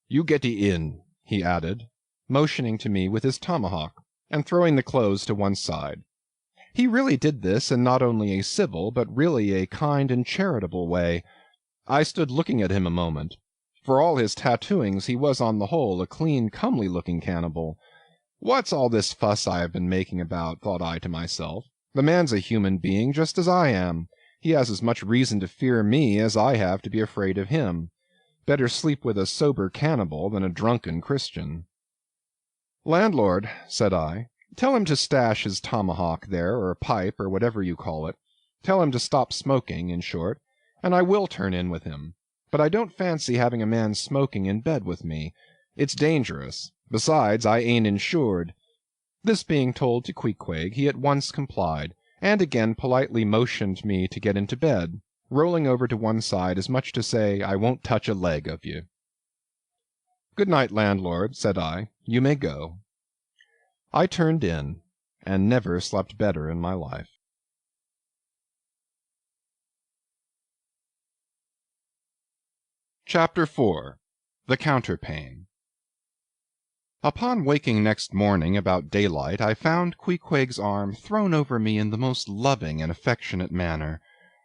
"You getty in," he added, motioning to me with his tomahawk, and throwing the clothes to one side. He really did this in not only a civil, but really a kind and charitable way. I stood looking at him a moment. For all his tattooings, he was on the whole a clean, comely-looking cannibal. What's all this fuss I have been making about, thought I to myself. The man's a human being just as I am. He has as much reason to fear me as I have to be afraid of him. Better sleep with a sober cannibal than a drunken Christian. "Landlord," said I, "tell him to stash his tomahawk there, or pipe, or whatever you call it. Tell him to stop smoking, in short, and I will turn in with him. But I don't fancy having a man smoking in bed with me. It's dangerous. Besides, I ain't insured." This being told to Queequeg, he at once complied, and again politely motioned me to get into bed, rolling over to one side as much to say, "I won't touch a leg of you." "Good night, landlord," said I. "You may go." I turned in, and never slept better in my life. Chapter 4. The Counterpane. Upon waking next morning about daylight, I found Queequeg's arm thrown over me in the most loving and affectionate manner.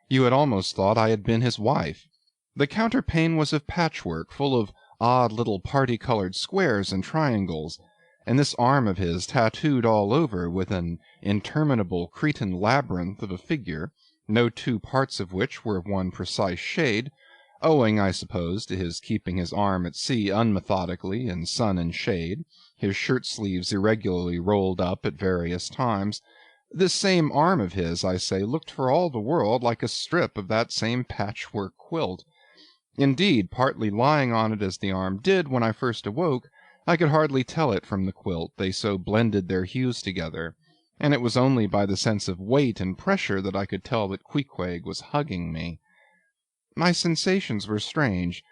You had almost thought I had been his wife. The counterpane was of patchwork, full of odd little party-colored squares and triangles, and this arm of his tattooed all over with an interminable Cretan labyrinth of a figure, no two parts of which were of one precise shade, owing, I suppose, to his keeping his arm at sea unmethodically in sun and shade, his shirt-sleeves irregularly rolled up at various times. This same arm of his, I say, looked for all the world like a strip of that same patchwork quilt. Indeed, partly lying on it as the arm did when I first awoke, I could hardly tell it from the quilt, they so blended their hues together, and it was only by the sense of weight and pressure that I could tell that Queequeg was hugging me. My sensations were strange.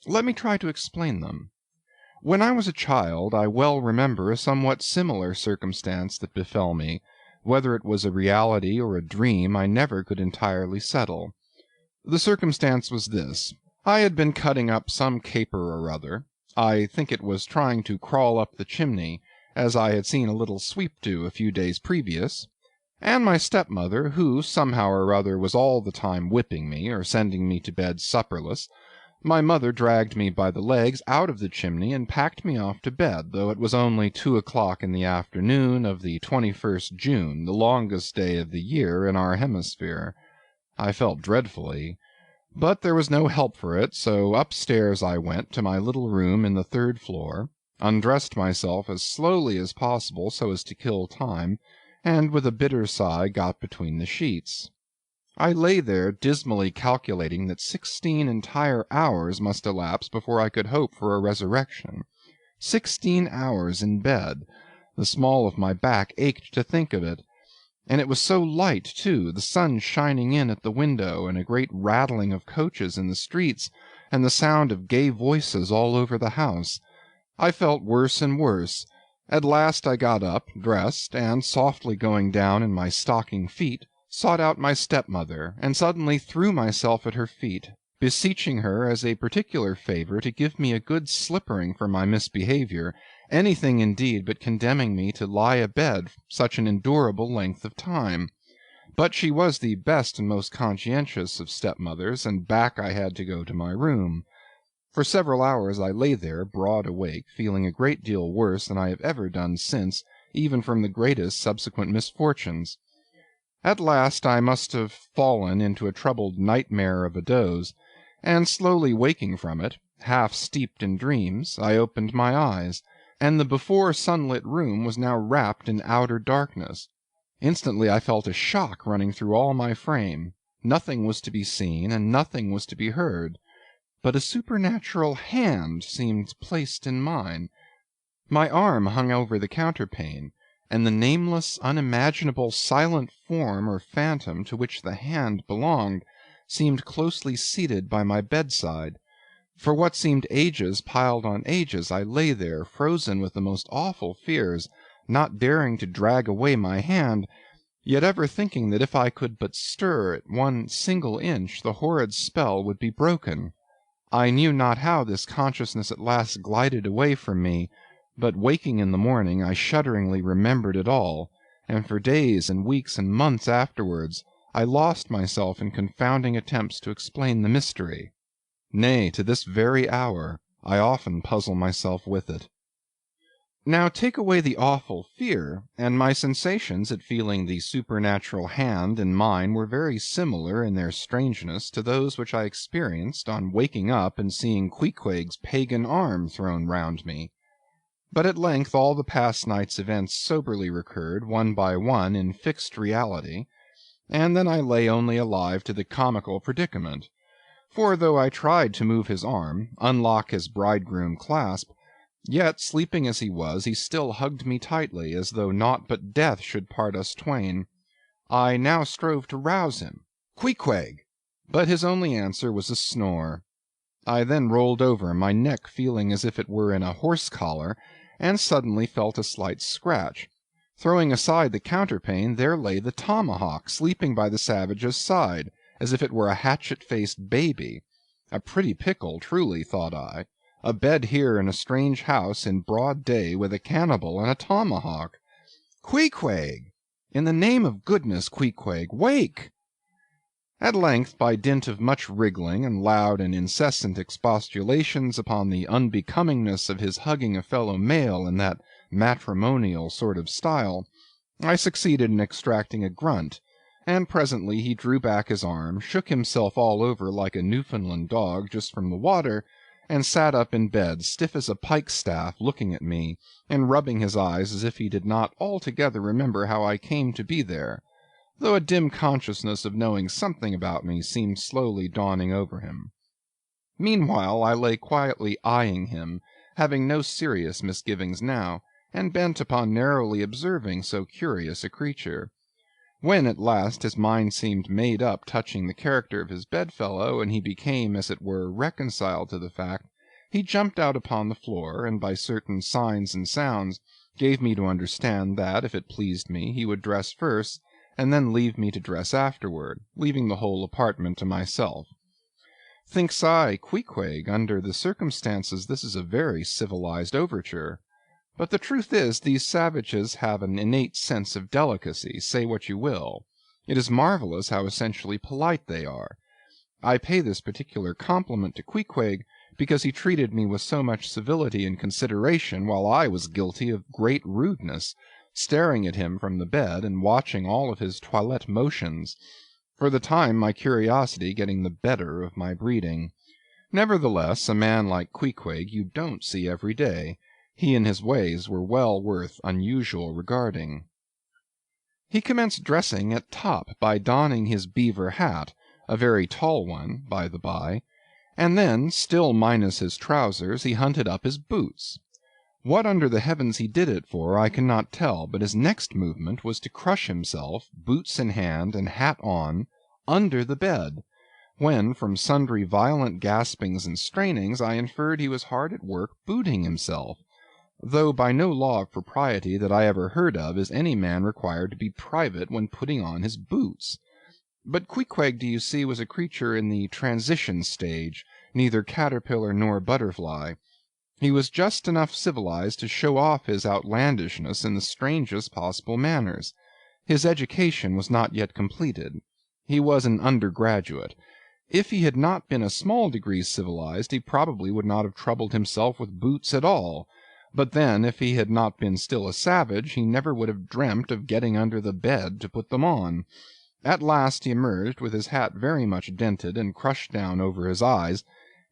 Let me try to explain them. When I was a child, I well remember a somewhat similar circumstance that befell me. Whether it was a reality or a dream, I never could entirely settle. The circumstance was this. I had been cutting up some caper or other. I think it was trying to crawl up the chimney, as I had seen a little sweep do a few days previous, and my stepmother, who somehow or other was all the time whipping me or sending me to bed supperless, my mother dragged me by the legs out of the chimney and packed me off to bed, though it was only 2 o'clock in the afternoon of the 21st June, the longest day of the year in our hemisphere. I felt dreadfully, but there was no help for it, so upstairs I went to my little room in the 3rd floor, undressed myself as slowly as possible so as to kill time, and with a bitter sigh got between the sheets. I lay there dismally calculating that 16 entire hours must elapse before I could hope for a resurrection. 16 hours in bed. The small of my back ached to think of it. And it was so light, too, the sun shining in at the window, and a great rattling of coaches in the streets, and the sound of gay voices all over the house. I felt worse and worse. At last I got up, dressed, and, softly going down in my stocking feet, sought out my stepmother, and suddenly threw myself at her feet, beseeching her as a particular favour to give me a good slippering for my misbehaviour, anything indeed but condemning me to lie abed such an endurable length of time. But she was the best and most conscientious of stepmothers, and back I had to go to my room. For several hours I lay there, broad awake, feeling a great deal worse than I have ever done since, even from the greatest subsequent misfortunes. At last I must have fallen into a troubled nightmare of a doze, and slowly waking from it, half steeped in dreams, I opened my eyes, and the before sunlit room was now wrapped in outer darkness. Instantly I felt a shock running through all my frame. Nothing was to be seen, and nothing was to be heard. But a supernatural hand seemed placed in mine. My arm hung over the counterpane, and the nameless, unimaginable, silent form or phantom to which the hand belonged seemed closely seated by my bedside. For what seemed ages piled on ages, I lay there, frozen with the most awful fears, not daring to drag away my hand, yet ever thinking that if I could but stir it 1 single inch the horrid spell would be broken. I knew not how this consciousness at last glided away from me, but waking in the morning I shudderingly remembered it all, and for days and weeks and months afterwards I lost myself in confounding attempts to explain the mystery. Nay, to this very hour I often puzzle myself with it. Now take away the awful fear, and my sensations at feeling the supernatural hand in mine were very similar in their strangeness to those which I experienced on waking up and seeing Queequeg's pagan arm thrown round me. But at length all the past night's events soberly recurred one by one in fixed reality, and then I lay only alive to the comical predicament. For though I tried to move his arm, unlock his bridegroom clasp, yet, sleeping as he was, he still hugged me tightly, as though naught but death should part us twain. I now strove to rouse him. "Queequeg!" But his only answer was a snore. I then rolled over, my neck feeling as if it were in a horse collar, and suddenly felt a slight scratch. Throwing aside the counterpane, there lay the tomahawk sleeping by the savage's side, as if it were a hatchet-faced baby. A pretty pickle, truly, thought I. A bed here in a strange house in broad day with a cannibal and a tomahawk. Queequeg! In the name of goodness, Queequeg, wake! At length, by dint of much wriggling and loud and incessant expostulations upon the unbecomingness of his hugging a fellow male in that matrimonial sort of style, I succeeded in extracting a grunt, and presently he drew back his arm, shook himself all over like a Newfoundland dog just from the water, and sat up in bed, stiff as a pikestaff, looking at me, and rubbing his eyes as if he did not altogether remember how I came to be there, though a dim consciousness of knowing something about me seemed slowly dawning over him. Meanwhile I lay quietly eyeing him, having no serious misgivings now, and bent upon narrowly observing so curious a creature. When at last his mind seemed made up touching the character of his bedfellow, and he became, as it were, reconciled to the fact, he jumped out upon the floor, and by certain signs and sounds gave me to understand that, if it pleased me, he would dress first, and then leave me to dress afterward, leaving the whole apartment to myself. Thinks I, Queequeg, under the circumstances this is a very civilized overture. But the truth is, these savages have an innate sense of delicacy, say what you will. It is marvellous how essentially polite they are. I pay this particular compliment to Queequeg because he treated me with so much civility and consideration, while I was guilty of great rudeness, staring at him from the bed and watching all of his toilette motions, for the time my curiosity getting the better of my breeding. Nevertheless, a man like Queequeg you don't see every day. He and his ways were well worth unusual regarding. He commenced dressing at top by donning his beaver hat, a very tall one, by the by, and then, still minus his trousers, he hunted up his boots. What under the heavens he did it for I cannot tell, but his next movement was to crush himself, boots in hand and hat on, under the bed, when, from sundry violent gaspings and strainings, I inferred he was hard at work booting himself, though by no law of propriety that I ever heard of is any man required to be private when putting on his boots. But Queequeg, do you see, was a creature in the transition stage, neither caterpillar nor butterfly. He was just enough civilized to show off his outlandishness in the strangest possible manners. His education was not yet completed. He was an undergraduate. If he had not been a small degree civilized, he probably would not have troubled himself with boots at all. But then, if he had not been still a savage, he never would have dreamt of getting under the bed to put them on. At last he emerged with his hat very much dented and crushed down over his eyes,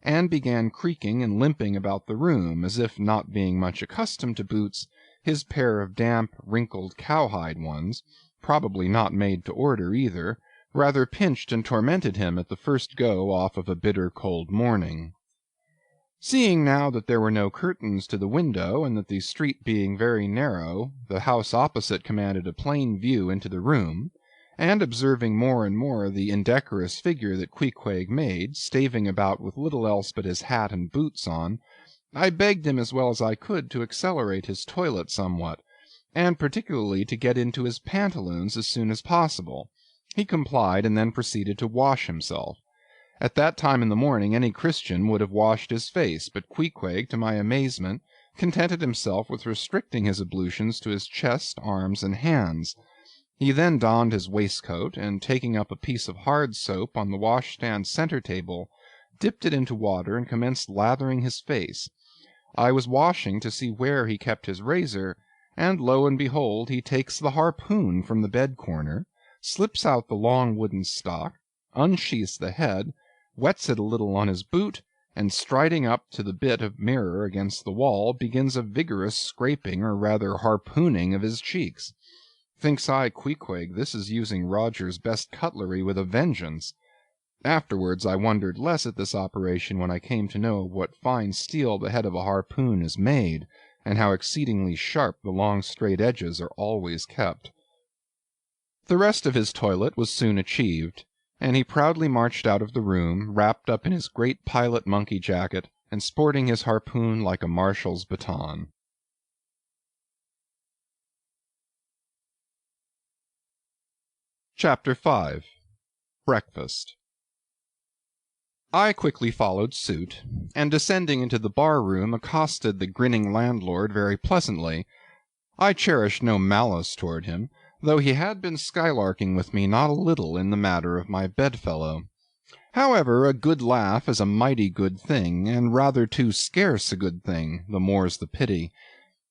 and began creaking and limping about the room, as if, not being much accustomed to boots, his pair of damp, wrinkled cowhide ones, probably not made to order either, rather pinched and tormented him at the first go off of a bitter cold morning. Seeing now that there were no curtains to the window, and that the street being very narrow, the house opposite commanded a plain view into the room, and observing more and more the indecorous figure that Queequeg made, staving about with little else but his hat and boots on, I begged him as well as I could to accelerate his toilet somewhat, and particularly to get into his pantaloons as soon as possible. He complied, and then proceeded to wash himself. At that time in the morning any Christian would have washed his face, but Queequeg, to my amazement, contented himself with restricting his ablutions to his chest, arms, and hands. He then donned his waistcoat, and taking up a piece of hard soap on the washstand centre table, dipped it into water and commenced lathering his face. I was washing to see where he kept his razor, and lo and behold he takes the harpoon from the bed corner, slips out the long wooden stock, unsheaths the head, wets it a little on his boot, and striding up to the bit of mirror against the wall, begins a vigorous scraping, or rather harpooning, of his cheeks. Thinks I, Queequeg, this is using Roger's best cutlery with a vengeance. Afterwards I wondered less at this operation when I came to know of what fine steel the head of a harpoon is made, and how exceedingly sharp the long straight edges are always kept. The rest of his toilet was soon achieved, and he proudly marched out of the room, wrapped up in his great pilot monkey jacket, and sporting his harpoon like a marshal's baton. Chapter 5. Breakfast. I quickly followed suit, and descending into the bar-room accosted the grinning landlord very pleasantly. I cherished no malice toward him, though he had been skylarking with me not a little in the matter of my bedfellow. However, a good laugh is a mighty good thing, and rather too scarce a good thing, the more's the pity.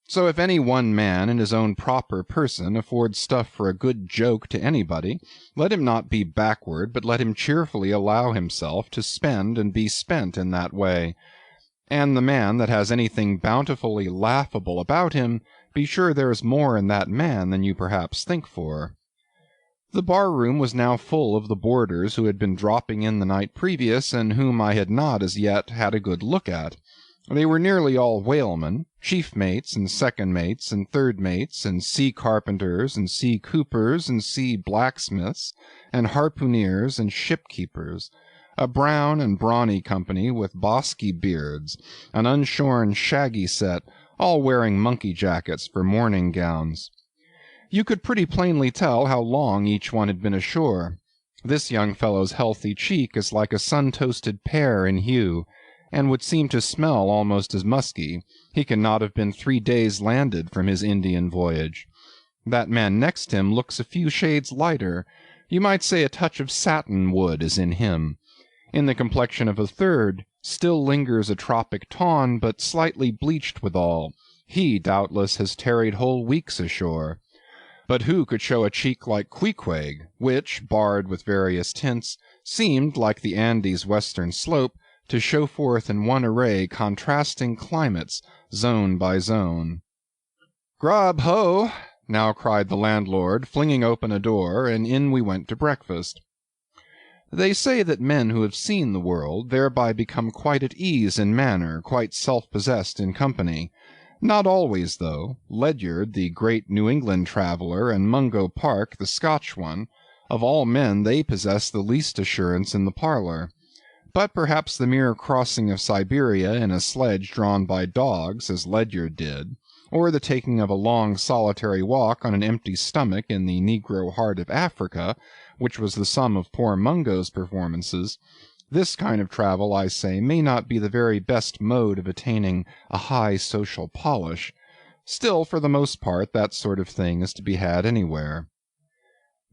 So if any one man in his own proper person affords stuff for a good joke to anybody, let him not be backward, but let him cheerfully allow himself to spend and be spent in that way. And the man that has anything bountifully laughable about him, be sure there is more in that man than you perhaps think for. The bar-room was now full of the boarders who had been dropping in the night previous, and whom I had not as yet had a good look at. They were nearly all whalemen, chief mates, and second mates, and third mates, and sea carpenters, and sea coopers, and sea blacksmiths, and harpooneers, and ship-keepers, a brown and brawny company with bosky beards, an unshorn shaggy set, all wearing monkey jackets for morning gowns. You could pretty plainly tell how long each one had been ashore. This young fellow's healthy cheek is like a sun-toasted pear in hue, and would seem to smell almost as musky. He cannot have been 3 days landed from his Indian voyage. That man next him looks a few shades lighter. You might say a touch of satin wood is in him. In the complexion of a third still lingers a tropic tawn, but slightly bleached withal. He, doubtless, has tarried whole weeks ashore. But who could show a cheek like Queequeg, which, barred with various tints, seemed, like the Andes' western slope, to show forth in one array contrasting climates, zone by zone. "Grub, ho!" now cried the landlord, flinging open a door, and in we went to breakfast. They say that men who have seen the world thereby become quite at ease in manner, quite self-possessed in company. Not always, though. Ledyard, the great New England traveller, and Mungo Park, the Scotch one, of all men they possess the least assurance in the parlour. But perhaps the mere crossing of Siberia in a sledge drawn by dogs, as Ledyard did, or the taking of a long solitary walk on an empty stomach in the negro heart of Africa, which was the sum of poor Mungo's performances, this kind of travel, I say, may not be the very best mode of attaining a high social polish. Still, for the most part, that sort of thing is to be had anywhere.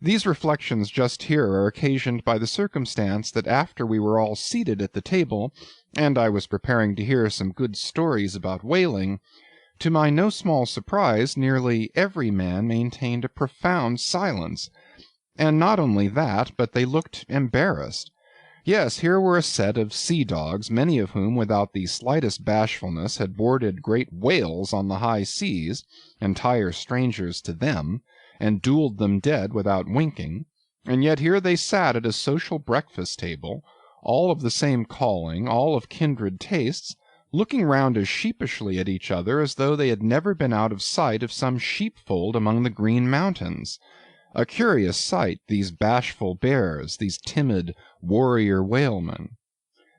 These reflections just here are occasioned by the circumstance that after we were all seated at the table, and I was preparing to hear some good stories about whaling, to my no small surprise nearly every man maintained a profound silence. And not only that, but they looked embarrassed. Yes, here were a set of sea-dogs, many of whom without the slightest bashfulness had boarded great whales on the high seas, entire strangers to them, and duelled them dead without winking, and yet here they sat at a social breakfast-table, all of the same calling, all of kindred tastes, looking round as sheepishly at each other as though they had never been out of sight of some sheepfold among the Green Mountains. A curious sight, these bashful bears, these timid warrior whalemen.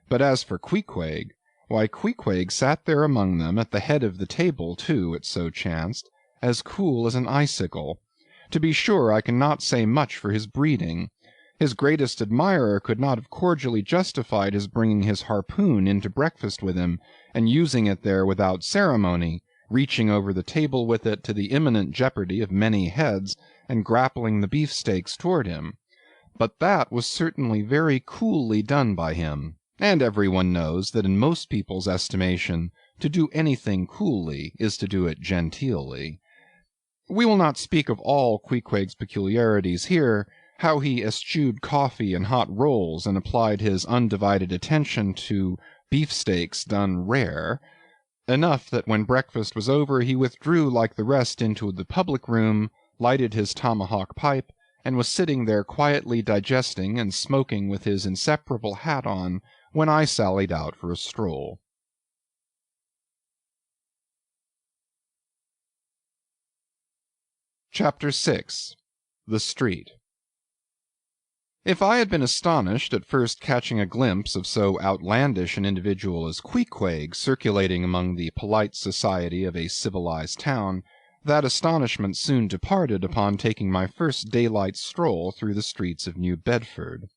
But as for Queequeg, why, Queequeg sat there among them, at the head of the table, too, it so chanced, as cool as an icicle. To be sure, I cannot say much for his breeding. His greatest admirer could not have cordially justified his bringing his harpoon into breakfast with him, and using it there without ceremony, reaching over the table with it to the imminent jeopardy of many heads, and grappling the beefsteaks toward him. But that was certainly very coolly done by him, and everyone knows that in most people's estimation to do anything coolly is to do it genteelly. We will not speak of all Queequeg's peculiarities here, how he eschewed coffee and hot rolls and applied his undivided attention to beefsteaks done rare. Enough that when breakfast was over he withdrew like the rest into the public room, lighted his tomahawk pipe, and was sitting there quietly digesting and smoking with his inseparable hat on, when I sallied out for a stroll. Chapter 6. The Street. If I had been astonished at first catching a glimpse of so outlandish an individual as Queequeg circulating among the polite society of a civilized town, that astonishment soon departed upon taking my first daylight stroll through the streets of New Bedford.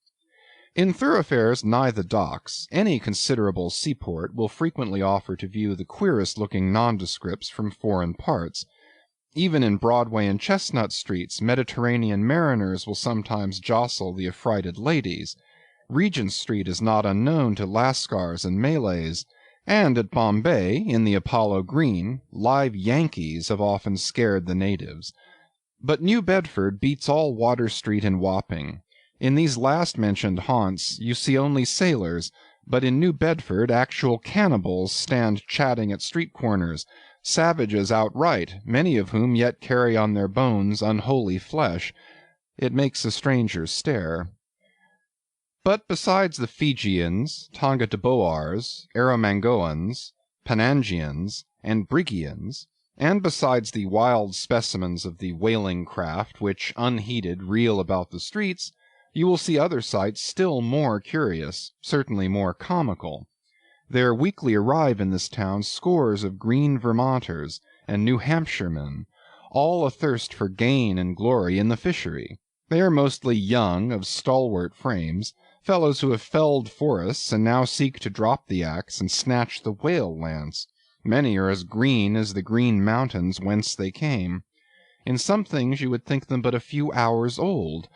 In thoroughfares nigh the docks, any considerable seaport will frequently offer to view the queerest-looking nondescripts from foreign parts. Even in Broadway and Chestnut streets, Mediterranean mariners will sometimes jostle the affrighted ladies. Regent Street is not unknown to Lascars and Malays, and at Bombay, in the Apollo Green, live Yankees have often scared the natives. But New Bedford beats all Water Street and Wapping. In these last-mentioned haunts you see only sailors, but in New Bedford actual cannibals stand chatting at street corners, savages outright, many of whom yet carry on their bones unholy flesh. It makes a stranger stare. But besides the Fijians, Tonga-Tabouars, Arromangoans, Panangians, and Brigians, and besides the wild specimens of the whaling craft which, unheeded, reel about the streets, you will see other sights still more curious, certainly more comical. There weekly arrive in this town scores of green Vermonters and New Hampshiremen, all athirst for gain and glory in the fishery. They are mostly young, of stalwart frames, fellows who have felled forests and now seek to drop the axe and snatch the whale lance. Many are as green as the green mountains whence they came. In some things you would think them but a few hours old.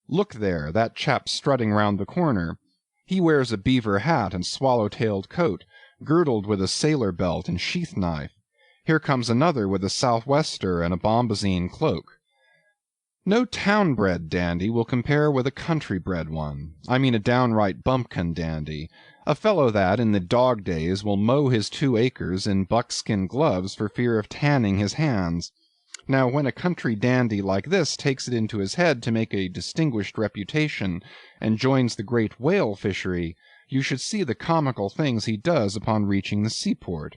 Look there, that chap strutting round the corner. He wears a beaver hat and swallow-tailed coat, girdled with a sailor belt and sheath-knife. Here comes another with a southwester and a bombazine cloak. No town-bred dandy will compare with a country-bred one. I mean a downright bumpkin dandy, a fellow that, in the dog days, will mow his 2 acres in buckskin gloves for fear of tanning his hands. Now, when a country dandy like this takes it into his head to make a distinguished reputation and joins the great whale fishery, you should see the comical things he does upon reaching the seaport.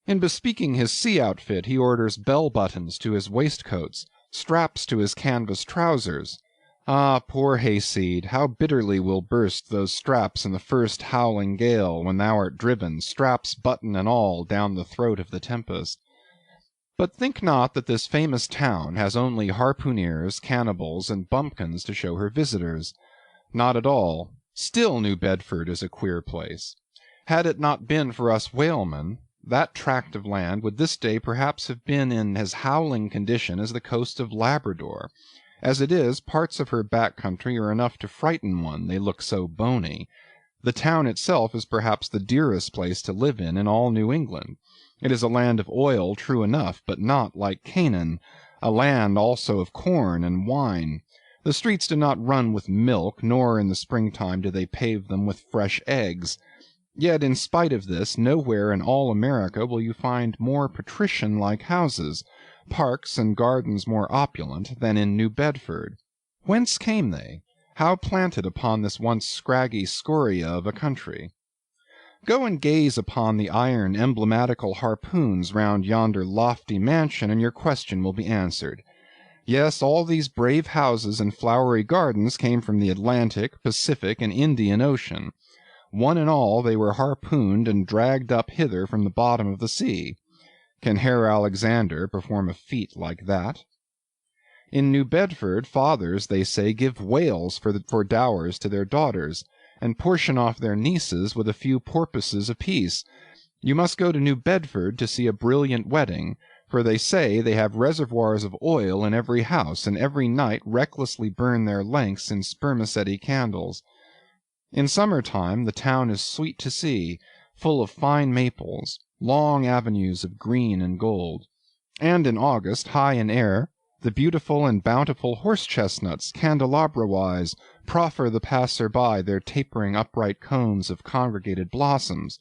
In bespeaking his sea outfit he orders bell-buttons to his waistcoats, straps to his canvas trousers. Ah, poor hayseed, how bitterly will burst those straps in the first howling gale, when thou art driven, straps, button, and all, down the throat of the tempest. But think not that this famous town has only harpooneers, cannibals, and bumpkins to show her visitors. Not at all. Still New Bedford is a queer place. Had it not been for us whalemen, that tract of land would this day perhaps have been in as howling condition as the coast of Labrador. As it is, parts of her back country are enough to frighten one, they look so bony. The town itself is perhaps the dearest place to live in all New England. It is a land of oil, true enough, but not like Canaan, a land also of corn and wine. The streets do not run with milk, nor in the springtime do they pave them with fresh eggs. Yet in spite of this, nowhere in all America will you find more patrician-like houses, parks and gardens more opulent, than in New Bedford. Whence came they? How planted upon this once scraggy scoria of a country? Go and gaze upon the iron emblematical harpoons round yonder lofty mansion, and your question will be answered. Yes, all these brave houses and flowery gardens came from the Atlantic, Pacific, and Indian Ocean. One and all they were harpooned and dragged up hither from the bottom of the sea. Can Herr Alexander perform a feat like that? In New Bedford, fathers, they say, give whales for dowers to their daughters, and portion off their nieces with a few porpoises apiece. You must go to New Bedford to see a brilliant wedding, for they say they have reservoirs of oil in every house, and every night recklessly burn their lengths in spermaceti candles. In summer-time the town is sweet to see, full of fine maples, long avenues of green and gold. And in August, high in air, the beautiful and bountiful horse-chestnuts, candelabra-wise, proffer the passer-by their tapering upright cones of congregated blossoms.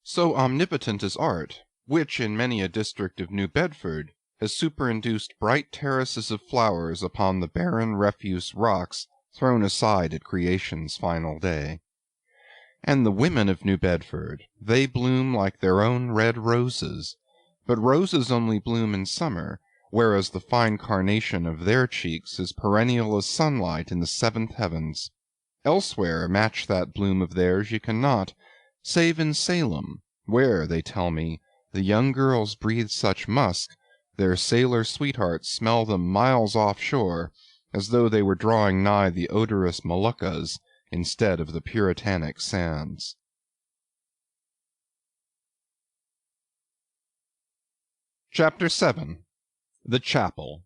So omnipotent is art, which in many a district of New Bedford has superinduced bright terraces of flowers upon the barren refuse rocks thrown aside at creation's final day. And the women of New Bedford, they bloom like their own red roses, but roses only bloom in summer, whereas the fine carnation of their cheeks is perennial as sunlight in the seventh heavens. Elsewhere match that bloom of theirs ye cannot, save in Salem, where, they tell me, the young girls breathe such musk, their sailor sweethearts smell them miles offshore, as though they were drawing nigh the odorous Moluccas instead of the puritanic sands. Chapter 7. The Chapel.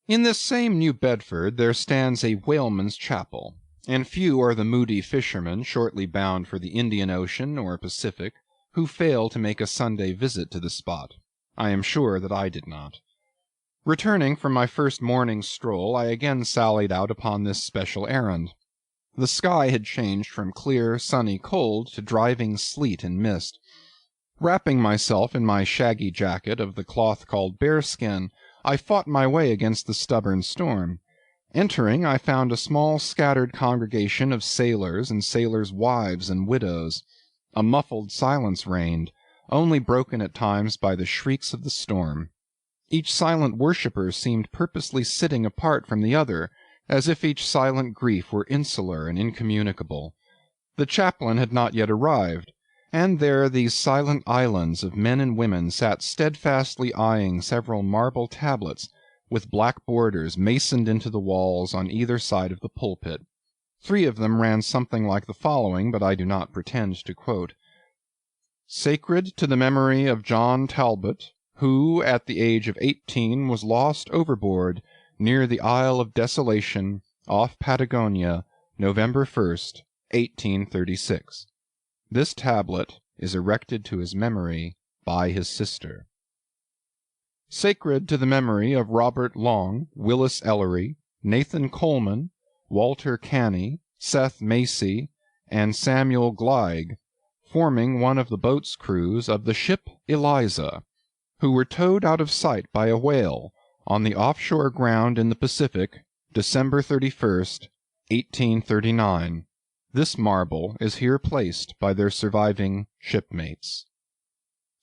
In this same New Bedford there stands a whaleman's chapel, and few are the moody fishermen shortly bound for the Indian Ocean or Pacific who fail to make a Sunday visit to the spot. I am sure that I did not. Returning from my first morning's stroll, I again sallied out upon this special errand. The sky had changed from clear, sunny cold to driving sleet and mist. Wrapping myself in my shaggy jacket of the cloth called bearskin, I fought my way against the stubborn storm. Entering, I found a small scattered congregation of sailors and sailors' wives and widows. A muffled silence reigned, only broken at times by the shrieks of the storm. Each silent worshipper seemed purposely sitting apart from the other, as if each silent grief were insular and incommunicable. The chaplain had not yet arrived, and there these silent islands of men and women sat steadfastly eyeing several marble tablets, with black borders masoned into the walls on either side of the pulpit. 3 of them ran something like the following, but I do not pretend to quote. Sacred to the memory of John Talbot, who at the age of 18 was lost overboard near the Isle of Desolation, off Patagonia, November 1st, 1836. This tablet is erected to his memory by his sister. Sacred to the memory of Robert Long, Willis Ellery, Nathan Coleman, Walter Canny, Seth Macy, and Samuel Gleig, forming one of the boat's crews of the ship Eliza, who were towed out of sight by a whale on the offshore ground in the Pacific, December 31st, 1839. This marble is here placed by their surviving shipmates.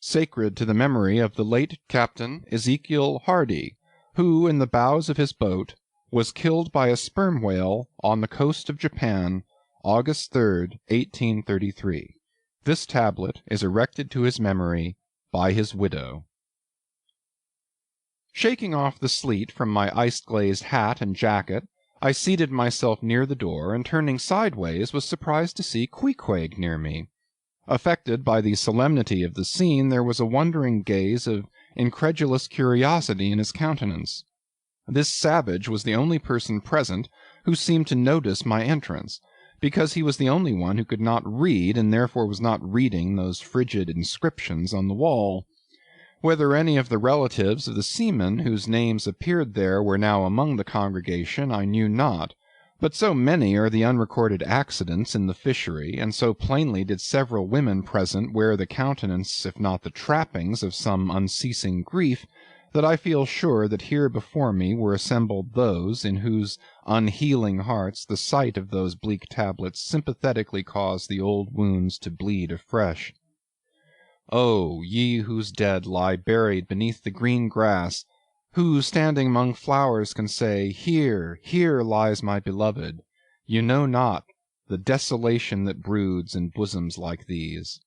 Sacred to the memory of the late Captain Ezekiel Hardy, who, in the bows of his boat, was killed by a sperm whale on the coast of Japan, August 3rd, 1833. This tablet is erected to his memory by his widow. Shaking off the sleet from my ice-glazed hat and jacket, I seated myself near the door, and turning sideways was surprised to see Queequeg near me. Affected by the solemnity of the scene, there was a wondering gaze of incredulous curiosity in his countenance. This savage was the only person present who seemed to notice my entrance, because he was the only one who could not read, and therefore was not reading those frigid inscriptions on the wall. Whether any of the relatives of the seamen whose names appeared there were now among the congregation, I knew not, but so many are the unrecorded accidents in the fishery, and so plainly did several women present wear the countenance, if not the trappings, of some unceasing grief, that I feel sure that here before me were assembled those in whose unhealing hearts the sight of those bleak tablets sympathetically caused the old wounds to bleed afresh. Oh, ye whose dead lie buried beneath the green grass, who, standing among flowers, can say, Here, here lies my beloved, you know not the desolation that broods in bosoms like these.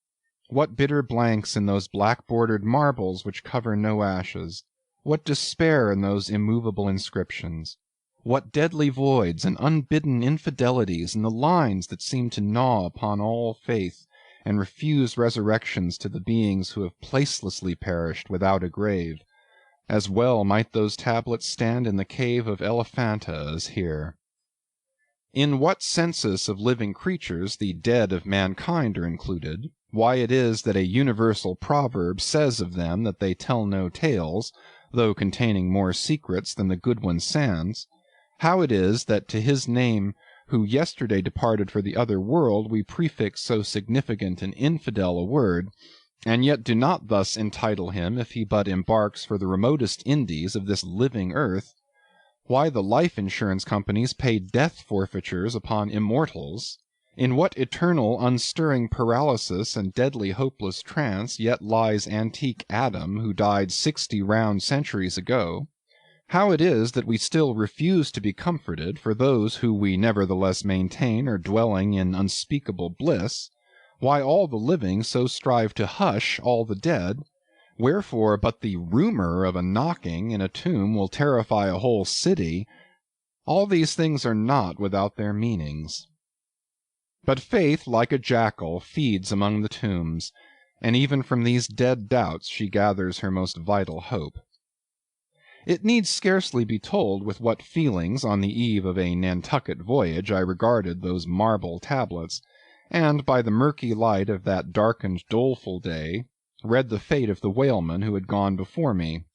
What bitter blanks in those black-bordered marbles which cover no ashes, What despair in those immovable inscriptions! What deadly voids and unbidden infidelities in the lines that seem to gnaw upon all faith and refuse resurrections to the beings who have placelessly perished without a grave! As well might those tablets stand in the cave of Elephanta as here. In what census of living creatures the dead of mankind are included, why it is that a universal proverb says of them that they tell no tales, though containing more secrets than the Goodwin Sands, how it is that to his name who yesterday departed for the other world we prefix so significant and infidel a word, and yet do not thus entitle him if he but embarks for the remotest Indies of this living earth, why the life insurance companies pay death forfeitures upon immortals, in what eternal unstirring paralysis and deadly hopeless trance yet lies antique Adam who died 60 round centuries ago, how it is that we still refuse to be comforted for those who we nevertheless maintain are dwelling in unspeakable bliss, why all the living so strive to hush all the dead, wherefore but the rumor of a knocking in a tomb will terrify a whole city, all these things are not without their meanings. But faith, like a jackal, feeds among the tombs, and even from these dead doubts she gathers her most vital hope. It needs scarcely be told with what feelings on the eve of a Nantucket voyage I regarded those marble tablets, and by the murky light of that darkened doleful day read the fate of the whaleman who had gone before me.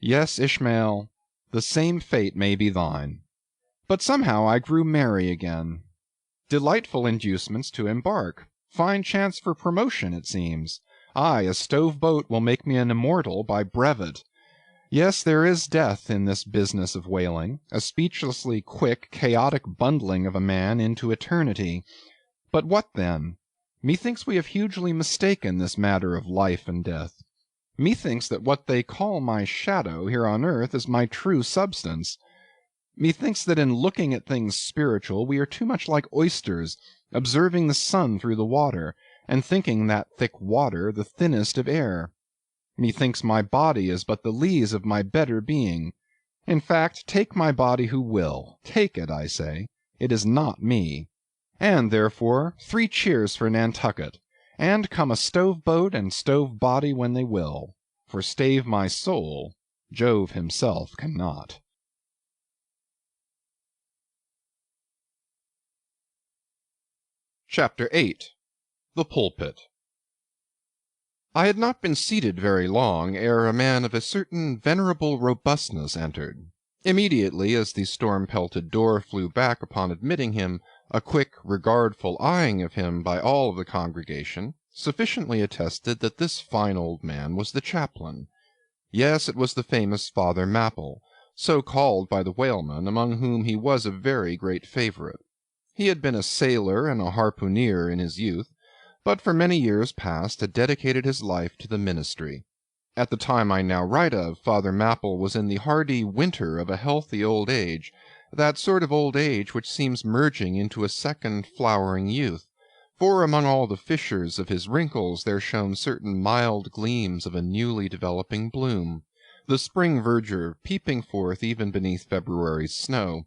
Yes, Ishmael, the same fate may be thine. But somehow I grew merry again. Delightful inducements to embark. Fine chance for promotion, it seems. Aye, a stove boat will make me an immortal by brevet. Yes, there is death in this business of whaling, a speechlessly quick, chaotic bundling of a man into eternity. But what then? Methinks we have hugely mistaken this matter of life and death. Methinks that what they call my shadow here on earth is my true substance. Methinks that in looking at things spiritual we are too much like oysters, observing the sun through the water, and thinking that thick water the thinnest of air. Methinks my body is but the lees of my better being. In fact, take my body who will. Take it, I say. It is not me. And, therefore, 3 cheers for Nantucket, and come a stove boat and stove body when they will, for stave my soul, Jove himself cannot. Chapter 8. The Pulpit. I had not been seated very long ere a man of a certain venerable robustness entered. Immediately as the storm-pelted door flew back upon admitting him, a quick, regardful eyeing of him by all of the congregation sufficiently attested that this fine old man was the chaplain. Yes, it was the famous Father Mapple, so called by the whalemen, among whom he was a very great favorite. He had been a sailor and a harpooneer in his youth, but for many years past had dedicated his life to the ministry. At the time I now write of, Father Mapple was in the hardy winter of a healthy old age, that sort of old age which seems merging into a second flowering youth, for among all the fissures of his wrinkles there shone certain mild gleams of a newly developing bloom, the spring verdure peeping forth even beneath February's snow.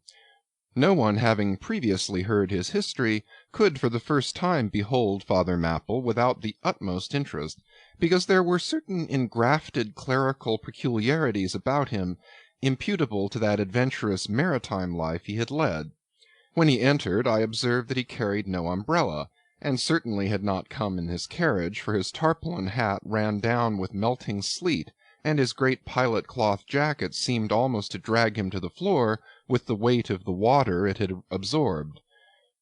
No one having previously heard his history could for the first time behold Father Mapple without the utmost interest, because there were certain engrafted clerical peculiarities about him imputable to that adventurous maritime life he had led. When he entered, I observed that he carried no umbrella, and certainly had not come in his carriage, for his tarpaulin hat ran down with melting sleet, and his great pilot cloth jacket seemed almost to drag him to the floor with the weight of the water it had absorbed.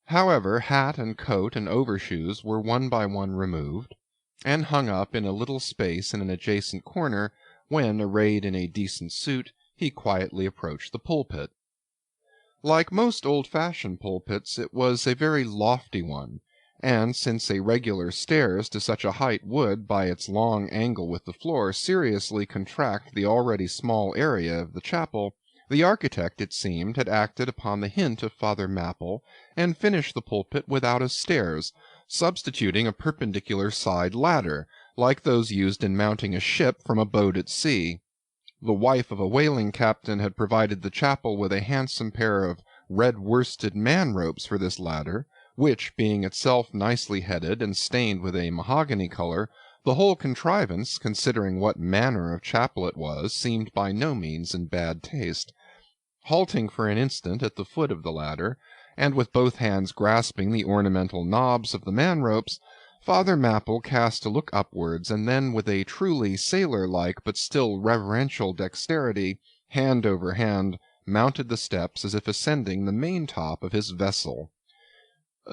However, hat and coat and overshoes were one by one removed, and hung up in a little space in an adjacent corner, when, arrayed in a decent suit, he quietly approached the pulpit. Like most old-fashioned pulpits, it was a very lofty one, and since a regular stairs to such a height would, by its long angle with the floor, seriously contract the already small area of the chapel, the architect, it seemed, had acted upon the hint of Father Mapple, and finished the pulpit without a stairs, substituting a perpendicular side ladder, like those used in mounting a ship from a boat at sea. The wife of a whaling captain had provided the chapel with a handsome pair of red-worsted man-ropes for this ladder, which, being itself nicely headed and stained with a mahogany color, the whole contrivance, considering what manner of chapel it was, seemed by no means in bad taste. Halting for an instant at the foot of the ladder, and with both hands grasping the ornamental knobs of the man-ropes, Father Mapple cast a look upwards, and then with a truly sailor-like but still reverential dexterity, hand over hand, mounted the steps as if ascending the main-top of his vessel.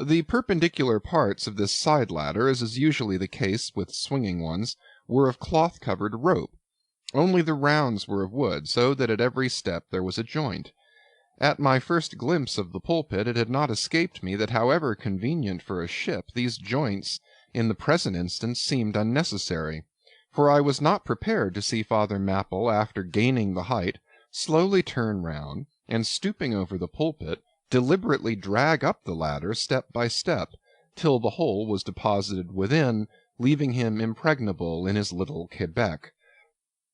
The perpendicular parts of this side ladder, as is usually the case with swinging ones, were of cloth-covered rope. Only the rounds were of wood, so that at every step there was a joint. At my first glimpse of the pulpit it had not escaped me that however convenient for a ship, these joints in the present instance seemed unnecessary, for I was not prepared to see Father Mapple, after gaining the height, slowly turn round, and stooping over the pulpit, deliberately drag up the ladder step by step, till the whole was deposited within, leaving him impregnable in his little Quebec.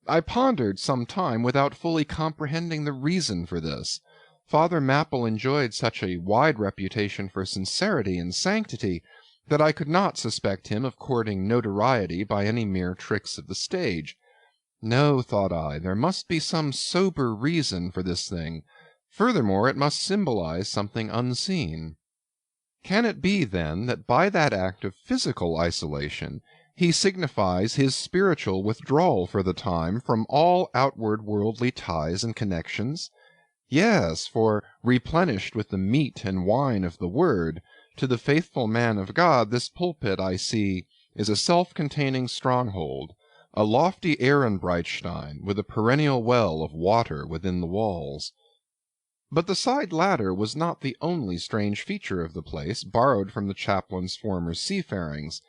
I pondered some time without fully comprehending the reason for this. Father Mapple enjoyed such a wide reputation for sincerity and sanctity, that I could not suspect him of courting notoriety by any mere tricks of the stage. No, thought I, there must be some sober reason for this thing. Furthermore, it must symbolize something unseen. Can it be, then, that by that act of physical isolation he signifies his spiritual withdrawal for the time from all outward worldly ties and connections? Yes, for replenished with the meat and wine of the Word, to the faithful man of God this pulpit, I see, is a self-containing stronghold, a lofty Ehrenbreitstein, with a perennial well of water within the walls. But the side ladder was not the only strange feature of the place, borrowed from the chaplain's former seafarings.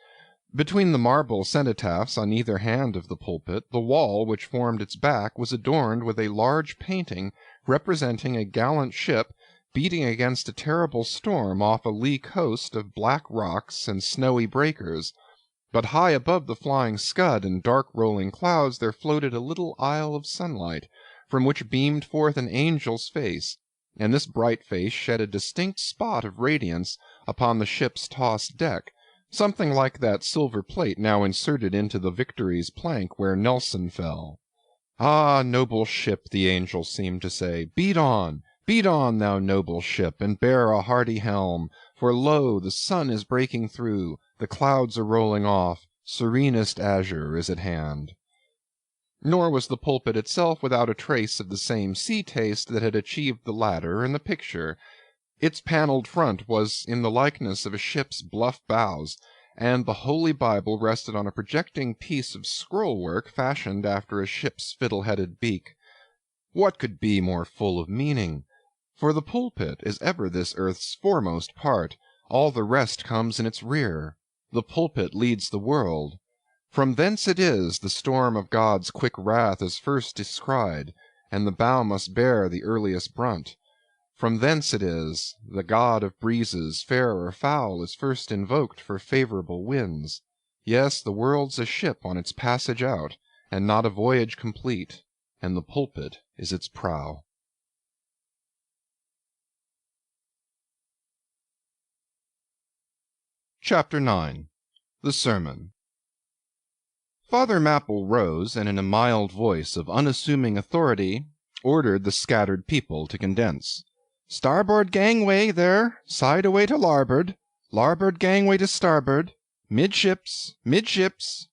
Between the marble cenotaphs on either hand of the pulpit, the wall which formed its back was adorned with a large painting representing a gallant ship beating against a terrible storm off a lee coast of black rocks and snowy breakers. But high above the flying scud and dark rolling clouds there floated a little isle of sunlight, from which beamed forth an angel's face, and this bright face shed a distinct spot of radiance upon the ship's tossed deck, something like that silver plate now inserted into the Victory's plank where Nelson fell. Ah, noble ship, the angel seemed to say, beat on, thou noble ship, and bear a hardy helm, for lo, the sun is breaking through, the clouds are rolling off, serenest azure is at hand. Nor was the pulpit itself without a trace of the same sea taste that had achieved the ladder and the picture. Its panelled front was in the likeness of a ship's bluff bows, and the Holy Bible rested on a projecting piece of scroll-work fashioned after a ship's fiddle-headed beak. What could be more full of meaning? For the pulpit is ever this earth's foremost part, all the rest comes in its rear. The pulpit leads the world. From thence it is the storm of God's quick wrath is first descried, and the bow must bear the earliest brunt. From thence it is the god of breezes, fair or foul, is first invoked for favorable winds. Yes, the world's a ship on its passage out, and not a voyage complete, and the pulpit is its prow. Chapter 9. The Sermon. Father Mapple rose, and in a mild voice of unassuming authority ordered the scattered people to condense. "Starboard gangway there, side away to larboard, larboard gangway to starboard, midships, midships."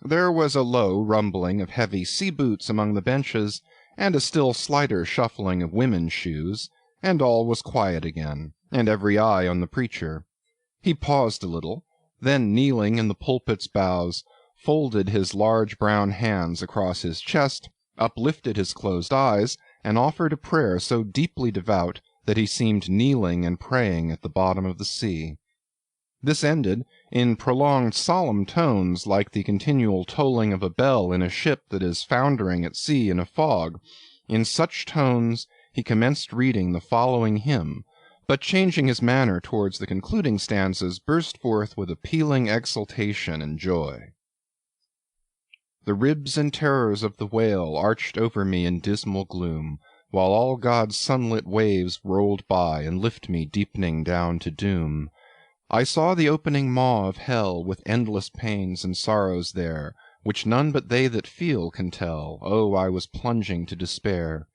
There was a low rumbling of heavy sea boots among the benches, and a still slighter shuffling of women's shoes, and all was quiet again, and every eye on the preacher. He paused a little, then kneeling in the pulpit's bows, folded his large brown hands across his chest, uplifted his closed eyes, and offered a prayer so deeply devout that he seemed kneeling and praying at the bottom of the sea. This ended in prolonged solemn tones like the continual tolling of a bell in a ship that is foundering at sea in a fog. In such tones he commenced reading the following hymn, but changing his manner towards the concluding stanzas, burst forth with appealing exultation and joy. The ribs and terrors of the whale arched over me in dismal gloom, while all God's sunlit waves rolled by and lift me deepening down to doom. I saw the opening maw of hell with endless pains and sorrows there, which none but they that feel can tell. Oh, I was plunging to despair.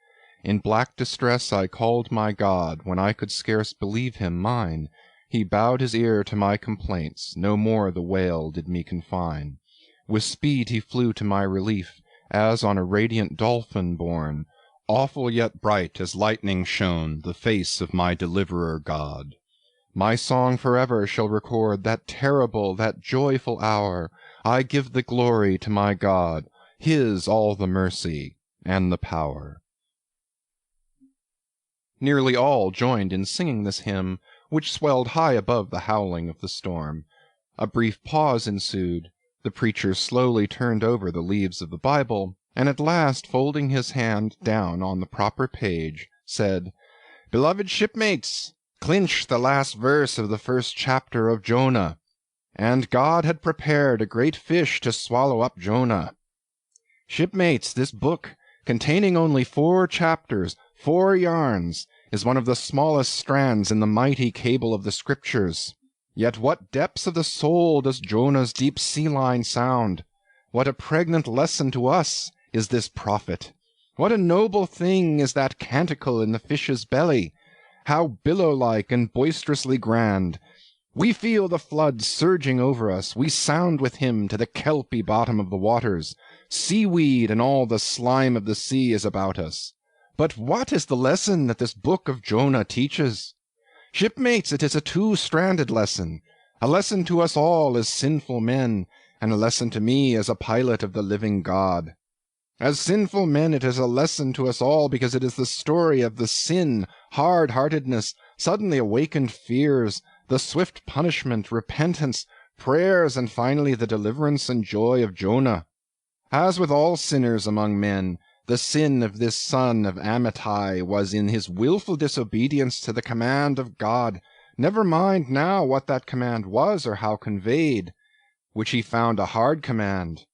In black distress I called my God, when I could scarce believe him mine. He bowed his ear to my complaints, no more the whale did me confine. With speed he flew to my relief, as on a radiant dolphin borne. Awful yet bright as lightning shone the face of my deliverer God. My song forever shall record that terrible, that joyful hour. I give the glory to my God, his all the mercy and the power. Nearly all joined in singing this hymn, which swelled high above the howling of the storm. A brief pause ensued. The preacher slowly turned over the leaves of the Bible, and at last, folding his hand down on the proper page, said, "Beloved shipmates, clinch the last verse of the first chapter of Jonah. And God had prepared a great fish to swallow up Jonah. Shipmates, this book, containing only 4 chapters, 4 yarns, is one of the smallest strands in the mighty cable of the Scriptures. Yet what depths of the soul does Jonah's deep sea line sound! What a pregnant lesson to us is this prophet! What a noble thing is that canticle in the fish's belly! How billow-like and boisterously grand! We feel the flood surging over us, we sound with him to the kelpy bottom of the waters. Seaweed and all the slime of the sea is about us. But what is the lesson that this book of Jonah teaches? Shipmates, it is a 2-stranded lesson, a lesson to us all as sinful men, and a lesson to me as a pilot of the living God. As sinful men, it is a lesson to us all because it is the story of the sin, hard-heartedness, suddenly awakened fears, the swift punishment, repentance, prayers, and finally the deliverance and joy of Jonah. As with all sinners among men, the sin of this son of Amittai was in his wilful disobedience to the command of God. Never mind now what that command was or how conveyed, which he found a hard command.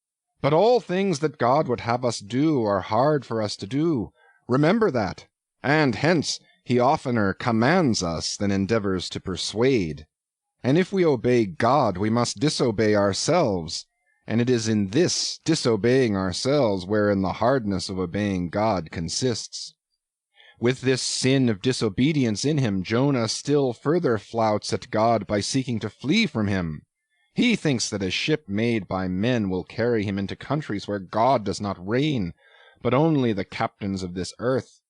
But all things that God would have us do are hard for us to do. Remember that. And hence he oftener commands us than endeavors to persuade. And if we obey God, we must disobey ourselves. And it is in this disobeying ourselves wherein the hardness of obeying God consists. With this sin of disobedience in him, Jonah still further flouts at God by seeking to flee from him. He thinks that a ship made by men will carry him into countries where God does not reign, but only the captains of this earth.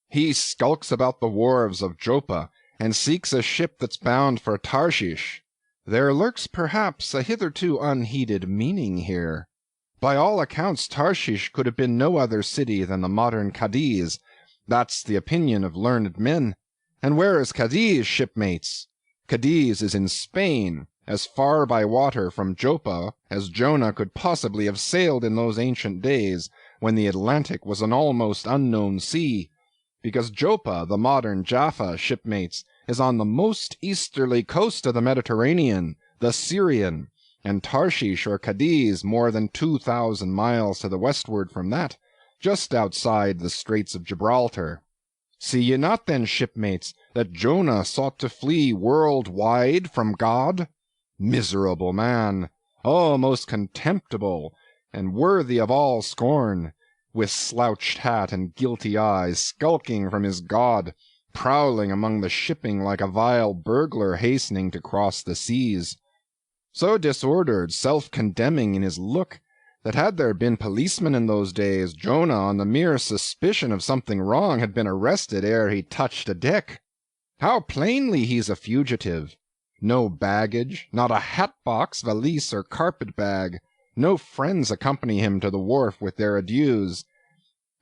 He skulks about the wharves of Joppa, and seeks a ship that's bound for Tarshish. There lurks perhaps a hitherto unheeded meaning here. By all accounts Tarshish could have been no other city than the modern Cadiz. That's the opinion of learned men. And where is Cadiz, shipmates? Cadiz is in Spain, as far by water from Joppa as Jonah could possibly have sailed in those ancient days, when the Atlantic was an almost unknown sea. Because Joppa, the modern Jaffa, shipmates, is on the most easterly coast of the Mediterranean, the Syrian, and Tarshish or Cadiz more than 2,000 miles to the westward from that, just outside the Straits of Gibraltar. See ye not then, shipmates, that Jonah sought to flee world-wide from God? Miserable man! Oh, most contemptible, and worthy of all scorn! With slouched hat and guilty eyes, skulking from his God, prowling among the shipping like a vile burglar hastening to cross the seas. So disordered, self-condemning in his look, that had there been policemen in those days, Jonah, on the mere suspicion of something wrong, had been arrested ere he touched a deck. How plainly he's a fugitive! No baggage, not a hat-box, valise, or carpet-bag. No friends accompany him to the wharf with their adieus.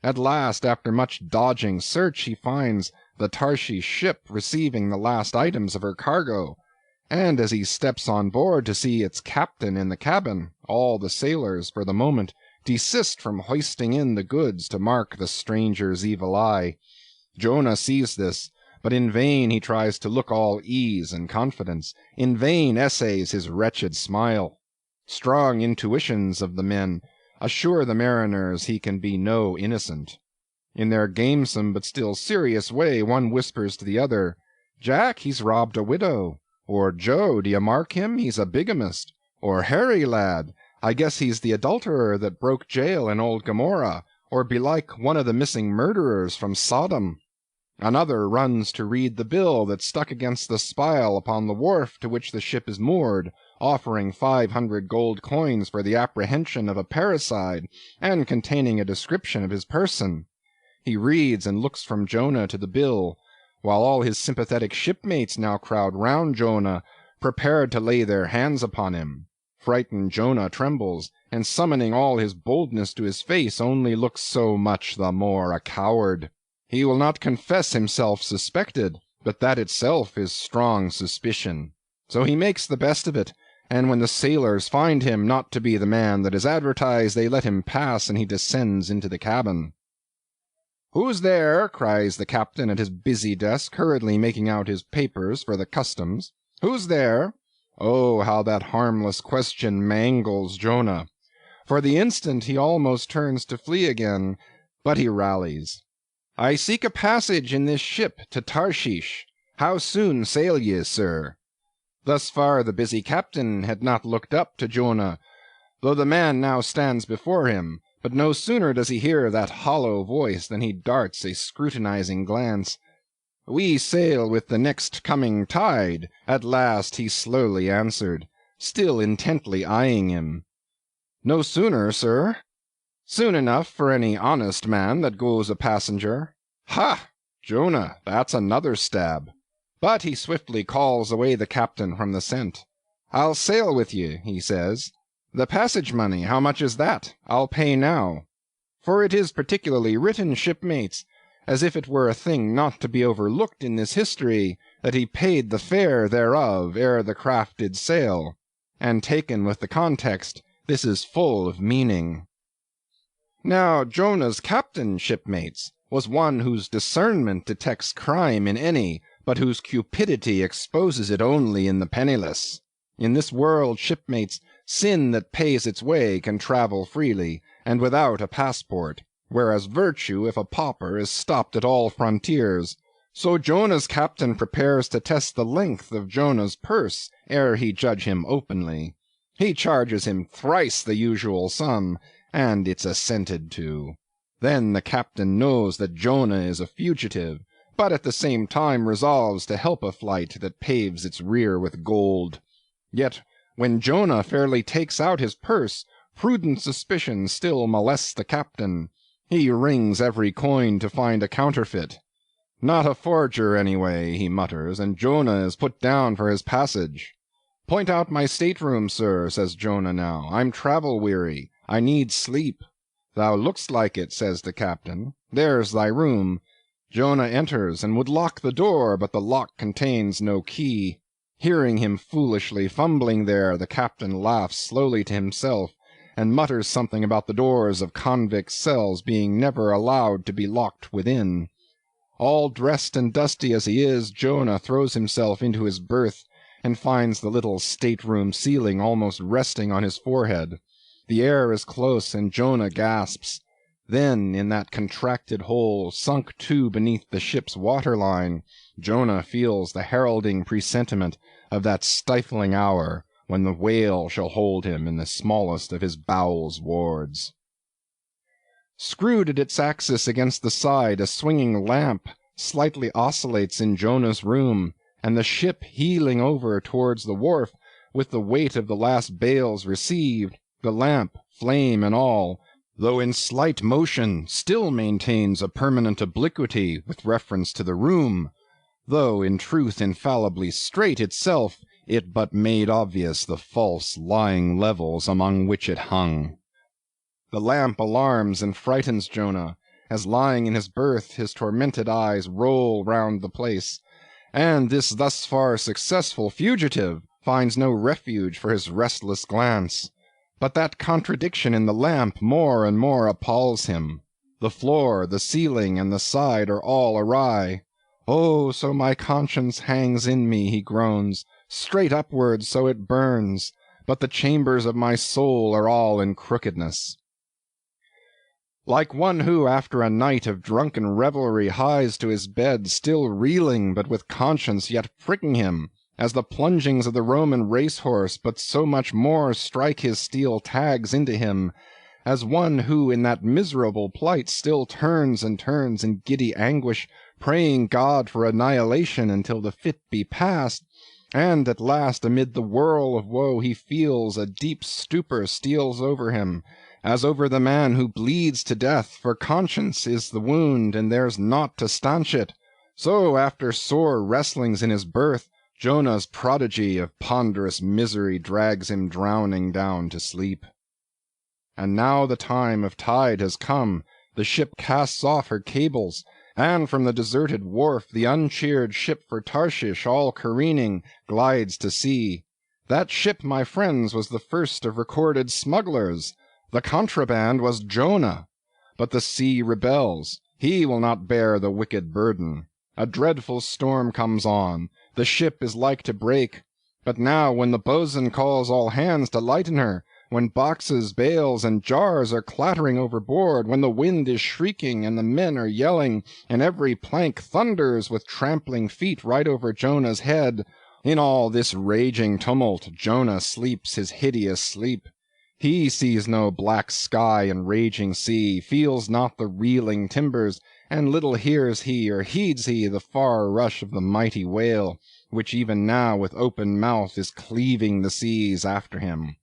At last, after much dodging search, he finds the Tarshish ship receiving the last items of her cargo, and as he steps on board to see its captain in the cabin, all the sailors, for the moment, desist from hoisting in the goods to mark the stranger's evil eye. Jonah sees this, but in vain he tries to look all ease and confidence. In vain essays his wretched smile. Strong intuitions of the men, assure the mariners he can be no innocent. In their gamesome but still serious way, one whispers to the other, "Jack, he's robbed a widow," or "Joe, d'ye mark him, he's a bigamist," or "Harry, lad, I guess he's the adulterer that broke jail in old Gomorrah, or belike one of the missing murderers from Sodom." Another runs to read the bill that's stuck against the spile upon the wharf to which the ship is moored, offering 500 gold coins for the apprehension of a parricide, and containing a description of his person. He reads and looks from Jonah to the bill, while all his sympathetic shipmates now crowd round Jonah, prepared to lay their hands upon him. Frightened Jonah trembles, and summoning all his boldness to his face, only looks so much the more a coward. He will not confess himself suspected, but that itself is strong suspicion. So he makes the best of it, and when the sailors find him not to be the man that is advertised, they let him pass, and he descends into the cabin. "Who's there?" cries the captain at his busy desk, hurriedly making out his papers for the customs. "Who's there?" Oh, how that harmless question mangles Jonah. For the instant he almost turns to flee again, but he rallies. "I seek a passage in this ship to Tarshish. How soon sail ye, sir?" Thus far the busy captain had not looked up to Jonah, though the man now stands before him. But no sooner does he hear that hollow voice than he darts a scrutinizing glance. "We sail with the next coming tide," at last he slowly answered, still intently eyeing him. "No sooner, sir?" "Soon enough for any honest man that goes a passenger." "Ha! Jonah, that's another stab." But he swiftly calls away the captain from the scent. "I'll sail with ye," he says. "The passage money, how much is that? I'll pay now." For it is particularly written, shipmates, as if it were a thing not to be overlooked in this history, that he paid the fare thereof ere the craft did sail. And taken with the context, this is full of meaning. Now Jonah's captain, shipmates, was one whose discernment detects crime in any, but whose cupidity exposes it only in the penniless. In this world, shipmates, sin that pays its way can travel freely, and without a passport, whereas virtue, if a pauper, is stopped at all frontiers. So Jonah's captain prepares to test the length of Jonah's purse ere he judge him openly. He charges him thrice the usual sum, and it's assented to. Then the captain knows that Jonah is a fugitive, but at the same time resolves to help a flight that paves its rear with gold. Yet when Jonah fairly takes out his purse, prudent suspicion still molests the captain. He rings every coin to find a counterfeit. "Not a forger, anyway," he mutters, and Jonah is put down for his passage. "Point out my stateroom, sir," says Jonah now. "I'm travel-weary. I need sleep." "Thou look'st like it," says the captain. "There's thy room." Jonah enters, and would lock the door, but the lock contains no key. Hearing him foolishly fumbling there, the captain laughs slowly to himself, and mutters something about the doors of convicts' cells being never allowed to be locked within. All dressed and dusty as he is, Jonah throws himself into his berth, and finds the little stateroom ceiling almost resting on his forehead. The air is close, and Jonah gasps. Then, in that contracted hole, sunk too beneath the ship's waterline, Jonah feels the heralding presentiment of that stifling hour when the whale shall hold him in the smallest of his bowels wards. Screwed at its axis against the side, a swinging lamp slightly oscillates in Jonah's room, and the ship heeling over towards the wharf, with the weight of the last bales received, the lamp, flame and all, though in slight motion, still maintains a permanent obliquity with reference to the room, though in truth infallibly straight itself, it but made obvious the false lying levels among which it hung. The lamp alarms and frightens Jonah, as lying in his berth his tormented eyes roll round the place, and this thus far successful fugitive finds no refuge for his restless glance. But that contradiction in the lamp more and more appalls him. The floor, the ceiling, and the side are all awry. "Oh, so my conscience hangs in me," he groans, "straight upwards so it burns, but the chambers of my soul are all in crookedness." like one who after a night of drunken revelry hies to his bed, still reeling, but with conscience yet pricking him, as the plungings of the Roman racehorse but so much more strike his steel tags into him, as one who in that miserable plight still turns and turns in giddy anguish, praying God for annihilation until the fit be past, and at last amid the whirl of woe he feels a deep stupor steals over him, as over the man who bleeds to death, for conscience is the wound, and there's naught to stanch it. So, after sore wrestlings in his berth, Jonah's prodigy of ponderous misery drags him drowning down to sleep. And now the time of tide has come, the ship casts off her cables, and from the deserted wharf the uncheered ship for Tarshish, all careening, glides to sea. That ship, my friends, was the first of recorded smugglers. The contraband was Jonah. But the sea rebels. He will not bear the wicked burden. A dreadful storm comes on. The ship is like to break. But now, when the boatswain calls all hands to lighten her, when boxes, bales, and jars are clattering overboard, when the wind is shrieking and the men are yelling, and every plank thunders with trampling feet right over Jonah's head, in all this raging tumult Jonah sleeps his hideous sleep. He sees no black sky and raging sea, feels not the reeling timbers, and little hears he or heeds he the far rush of the mighty whale, which even now with open mouth is cleaving the seas after him.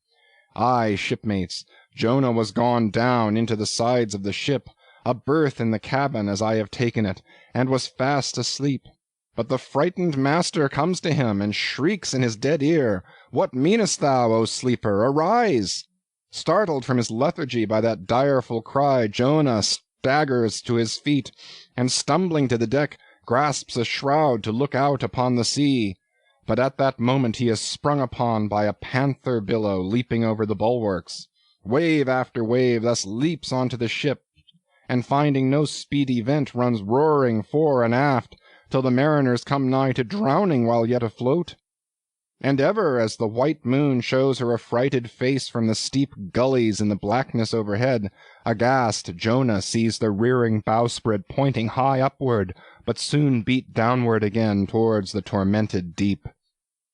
Aye, shipmates, Jonah was gone down into the sides of the ship, a berth in the cabin as I have taken it, and was fast asleep. But the frightened master comes to him, and shrieks in his dead ear, "What meanest thou, O sleeper? Arise!" Startled from his lethargy by that direful cry, Jonah staggers to his feet, and stumbling to the deck, grasps a shroud to look out upon the sea. But at that moment he is sprung upon by a panther billow leaping over the bulwarks. Wave after wave thus leaps onto the ship, and finding no speedy vent runs roaring fore and aft, till the mariners come nigh to drowning while yet afloat. And ever, as the white moon shows her affrighted face from the steep gullies in the blackness overhead, aghast Jonah sees the rearing bowsprit pointing high upward, but soon beat downward again towards the tormented deep.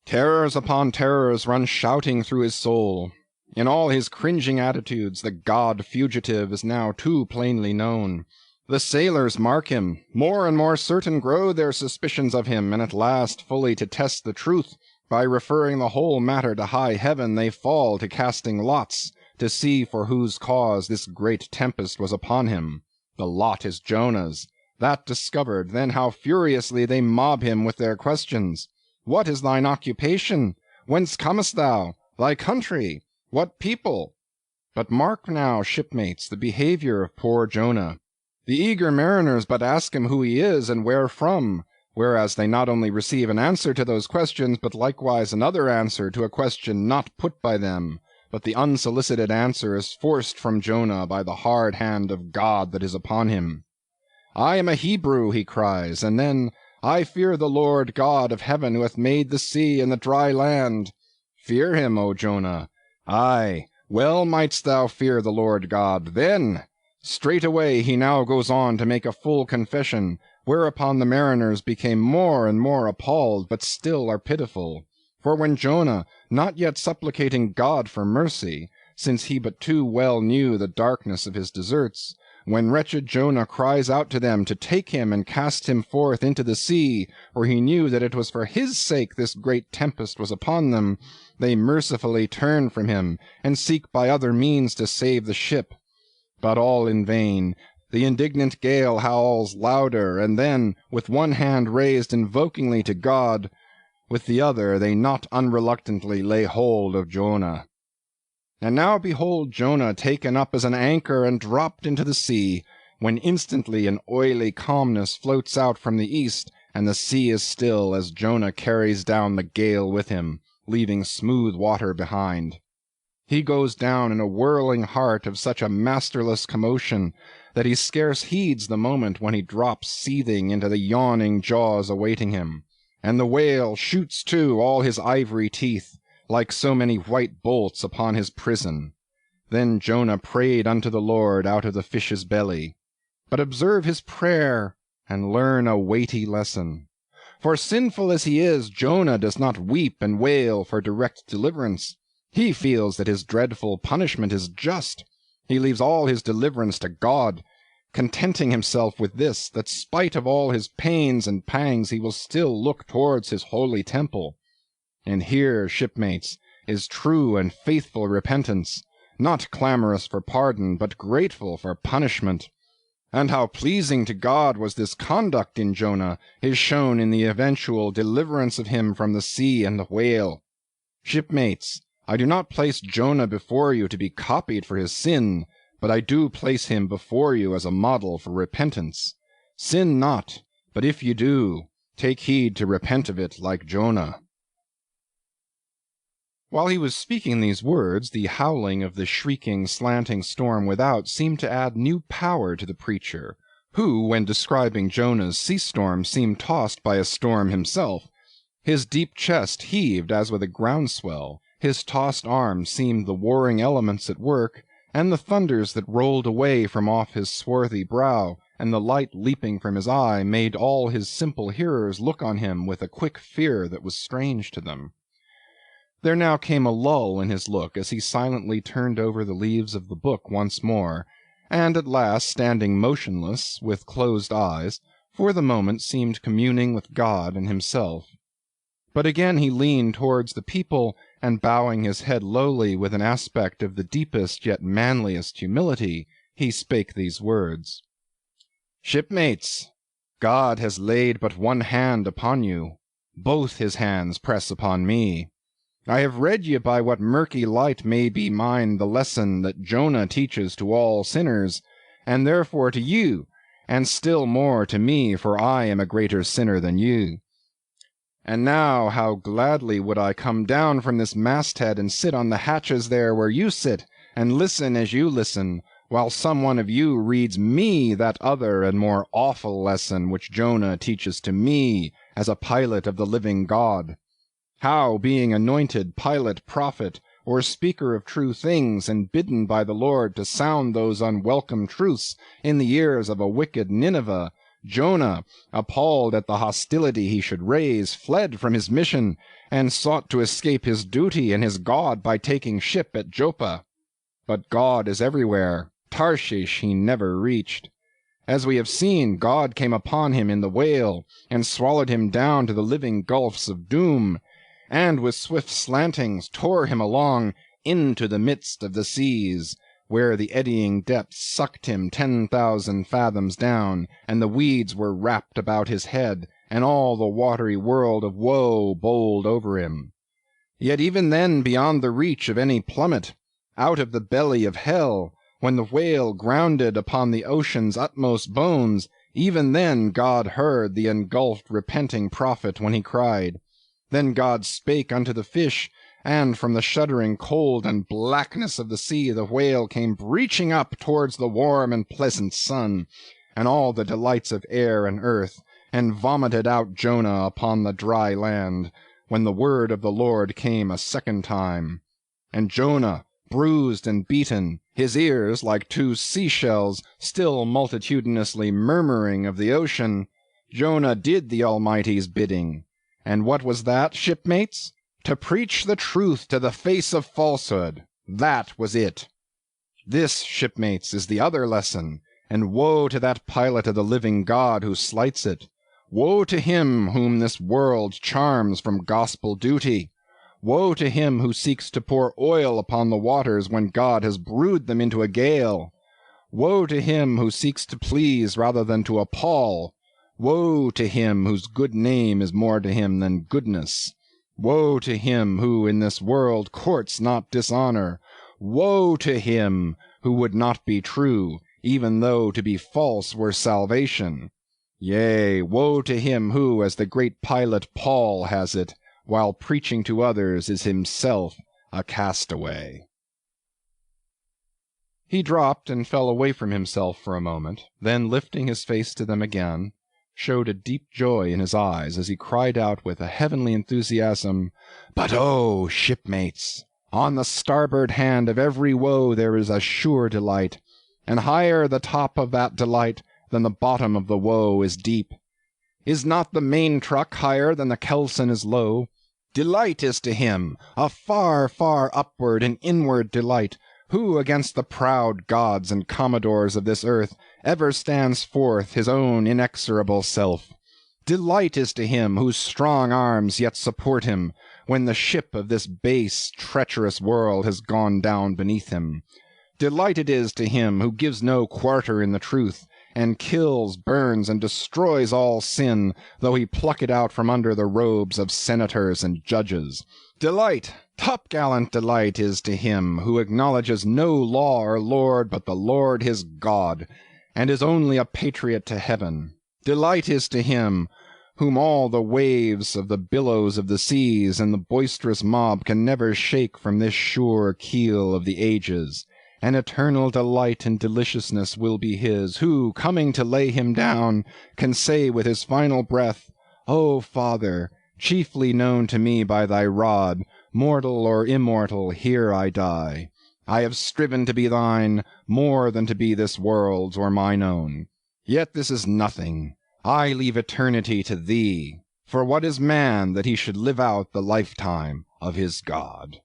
Terrors upon terrors run shouting through his soul. In all his cringing attitudes the god-fugitive is now too plainly known. The sailors mark him. More and more certain grow their suspicions of him, and at last, fully to test the truth, by referring the whole matter to high heaven, they fall to casting lots, to see for whose cause this great tempest was upon him. The lot is Jonah's. That discovered, then how furiously they mob him with their questions. What is thine occupation? Whence comest thou? Thy country? What people? But mark now, shipmates, the behavior of poor Jonah. The eager mariners but ask him who he is and where from, whereas they not only receive an answer to those questions, but likewise another answer to a question not put by them, but the unsolicited answer is forced from Jonah by the hard hand of God that is upon him. "I am a Hebrew," he cries, and then, "I fear the Lord God of heaven who hath made the sea and the dry land." Fear him, O Jonah! Aye, well mightst thou fear the Lord God then. Straightway he now goes on to make a full confession, whereupon the mariners became more and more appalled, but still are pitiful. For when Jonah, not yet supplicating God for mercy, since he but too well knew the darkness of his deserts, when wretched Jonah cries out to them to take him and cast him forth into the sea, for he knew that it was for his sake this great tempest was upon them, they mercifully turn from him, and seek by other means to save the ship. But all in vain. The indignant gale howls louder, and then, with one hand raised invokingly to God, with the other they not unreluctantly lay hold of Jonah. And now behold Jonah taken up as an anchor and dropped into the sea, when instantly an oily calmness floats out from the east, and the sea is still as Jonah carries down the gale with him, leaving smooth water behind. He goes down in a whirling heart of such a masterless commotion that he scarce heeds the moment when he drops seething into the yawning jaws awaiting him, and the whale shoots too all his ivory teeth, like so many white bolts upon his prison. Then Jonah prayed unto the Lord out of the fish's belly. But observe his prayer, and learn a weighty lesson. For sinful as he is, Jonah does not weep and wail for direct deliverance. He feels that his dreadful punishment is just. He leaves all his deliverance to God, contenting himself with this, that spite of all his pains and pangs he will still look towards his holy temple. And here, shipmates, is true and faithful repentance, not clamorous for pardon, but grateful for punishment. And how pleasing to God was this conduct in Jonah is shown in the eventual deliverance of him from the sea and the whale. Shipmates, I do not place Jonah before you to be copied for his sin, but I do place him before you as a model for repentance. Sin not, but if you do, take heed to repent of it like Jonah. While he was speaking these words, the howling of the shrieking, slanting storm without seemed to add new power to the preacher, who, when describing Jonah's sea storm, seemed tossed by a storm himself. His deep chest heaved as with a groundswell, his tossed arms seemed the warring elements at work, and the thunders that rolled away from off his swarthy brow, and the light leaping from his eye, made all his simple hearers look on him with a quick fear that was strange to them. There now came a lull in his look as he silently turned over the leaves of the book once more, and at last, standing motionless, with closed eyes, for the moment seemed communing with God and himself. But again he leaned towards the people, and bowing his head lowly with an aspect of the deepest yet manliest humility, he spake these words. Shipmates, God has laid but one hand upon you. Both his hands press upon me. I have read ye by what murky light may be mine the lesson that Jonah teaches to all sinners, and therefore to you, and still more to me, for I am a greater sinner than you. And now how gladly would I come down from this masthead and sit on the hatches there where you sit, and listen as you listen, while some one of you reads me that other and more awful lesson which Jonah teaches to me as a pilot of the living God. How, being anointed pilot, prophet, or speaker of true things, and bidden by the Lord to sound those unwelcome truths in the ears of a wicked Nineveh, Jonah, appalled at the hostility he should raise, fled from his mission, and sought to escape his duty and his God by taking ship at Joppa. But God is everywhere. Tarshish he never reached. As we have seen, God came upon him in the whale, and swallowed him down to the living gulfs of doom, and with swift slantings tore him along into the midst of the seas, where the eddying depths sucked him 10,000 fathoms down, and the weeds were wrapped about his head, and all the watery world of woe bowled over him. Yet even then, beyond the reach of any plummet, out of the belly of hell, when the whale grounded upon the ocean's utmost bones, even then God heard the engulfed repenting prophet when he cried. Then God spake unto the fish, and from the shuddering cold and blackness of the sea the whale came breaching up towards the warm and pleasant sun, and all the delights of air and earth, and vomited out Jonah upon the dry land, when the word of the Lord came a second time. And Jonah, bruised and beaten, his ears like two sea-shells, still multitudinously murmuring of the ocean, Jonah did the Almighty's bidding. And what was that, shipmates? To preach the truth to the face of falsehood. That was it. This, shipmates, is the other lesson, and woe to that pilot of the living God who slights it. Woe to him whom this world charms from gospel duty. Woe to him who seeks to pour oil upon the waters when God has brewed them into a gale. Woe to him who seeks to please rather than to appall. Woe to him whose good name is more to him than goodness. Woe to him who in this world courts not dishonor. Woe to him who would not be true, even though to be false were salvation. Yea, woe to him who, as the great pilot Paul has it, while preaching to others is himself a castaway. He dropped and fell away from himself for a moment, then lifting his face to them again, showed a deep joy in his eyes as he cried out with a heavenly enthusiasm, But oh, shipmates, On the starboard hand of every woe there is a sure delight, and higher the top of that delight than the bottom of the woe is deep. Is not the main truck higher than the kelson is low? Delight is to him, a far, far upward and inward delight, who against the proud gods and commodores of this earth ever stands forth his own inexorable self. Delight is to him whose strong arms yet support him, when the ship of this base, treacherous world has gone down beneath him. Delight it is to him who gives no quarter in the truth, and kills, burns, and destroys all sin, though he pluck it out from under the robes of senators and judges. Delight, top-gallant delight, is to him who acknowledges no law or lord but the Lord his God, and is only a patriot to heaven. Delight is to him whom all the waves of the billows of the seas and the boisterous mob can never shake from this sure keel of the ages. An eternal delight and deliciousness will be his, who, coming to lay him down, can say with his final breath, O Father, chiefly known to me by thy rod, mortal or immortal, here I die. I have striven to be thine, more than to be this world's or mine own. Yet this is nothing. I leave eternity to thee. For what is man that he should live out the lifetime of his God?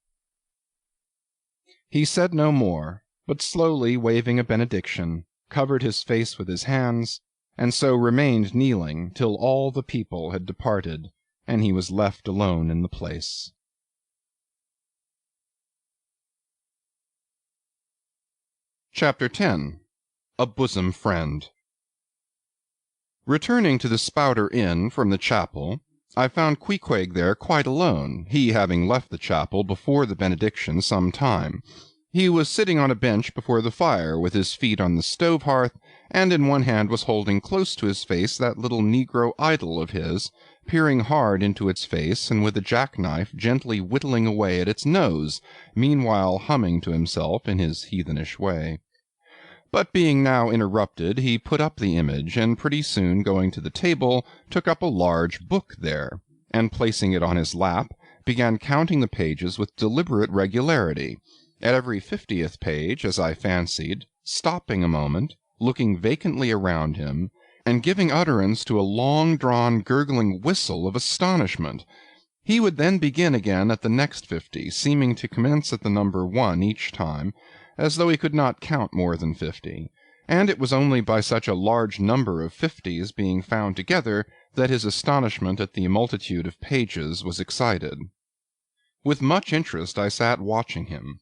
He said no more, but slowly waving a benediction, covered his face with his hands, and so remained kneeling till all the people had departed, and he was left alone in the place. Chapter 10. A Bosom Friend. Returning to the Spouter Inn from the chapel, I found Queequeg there quite alone, he having left the chapel before the benediction some time. He was sitting on a bench before the fire, with his feet on the stove hearth, and in one hand was holding close to his face that little negro idol of his, peering hard into its face, and with a jackknife gently whittling away at its nose, meanwhile humming to himself in his heathenish way. But being now interrupted, he put up the image, and pretty soon going to the table, took up a large book there, and placing it on his lap, began counting the pages with deliberate regularity, at every 50th page, as I fancied, stopping a moment, looking vacantly around him, and giving utterance to a long-drawn gurgling whistle of astonishment. He would then begin again at the next 50, seeming to commence at the number 1 each time, as though he could not count more than 50, and it was only by such a large number of 50s being found together that his astonishment at the multitude of pages was excited. With much interest I sat watching him.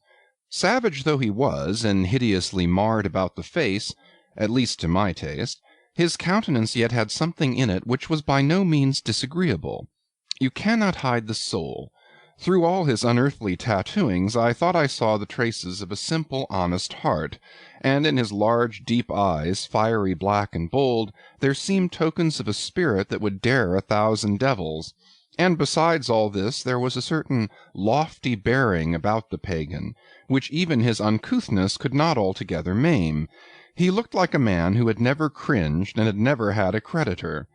Savage though he was, and hideously marred about the face, at least to my taste, his countenance yet had something in it which was by no means disagreeable. You cannot hide the soul. Through all his unearthly tattooings I thought I saw the traces of a simple, honest heart, and in his large, deep eyes, fiery black and bold, there seemed tokens of a spirit that would dare 1,000 devils. And besides all this, there was a certain lofty bearing about the pagan, which even his uncouthness could not altogether maim. He looked like a man who had never cringed and had never had a creditor.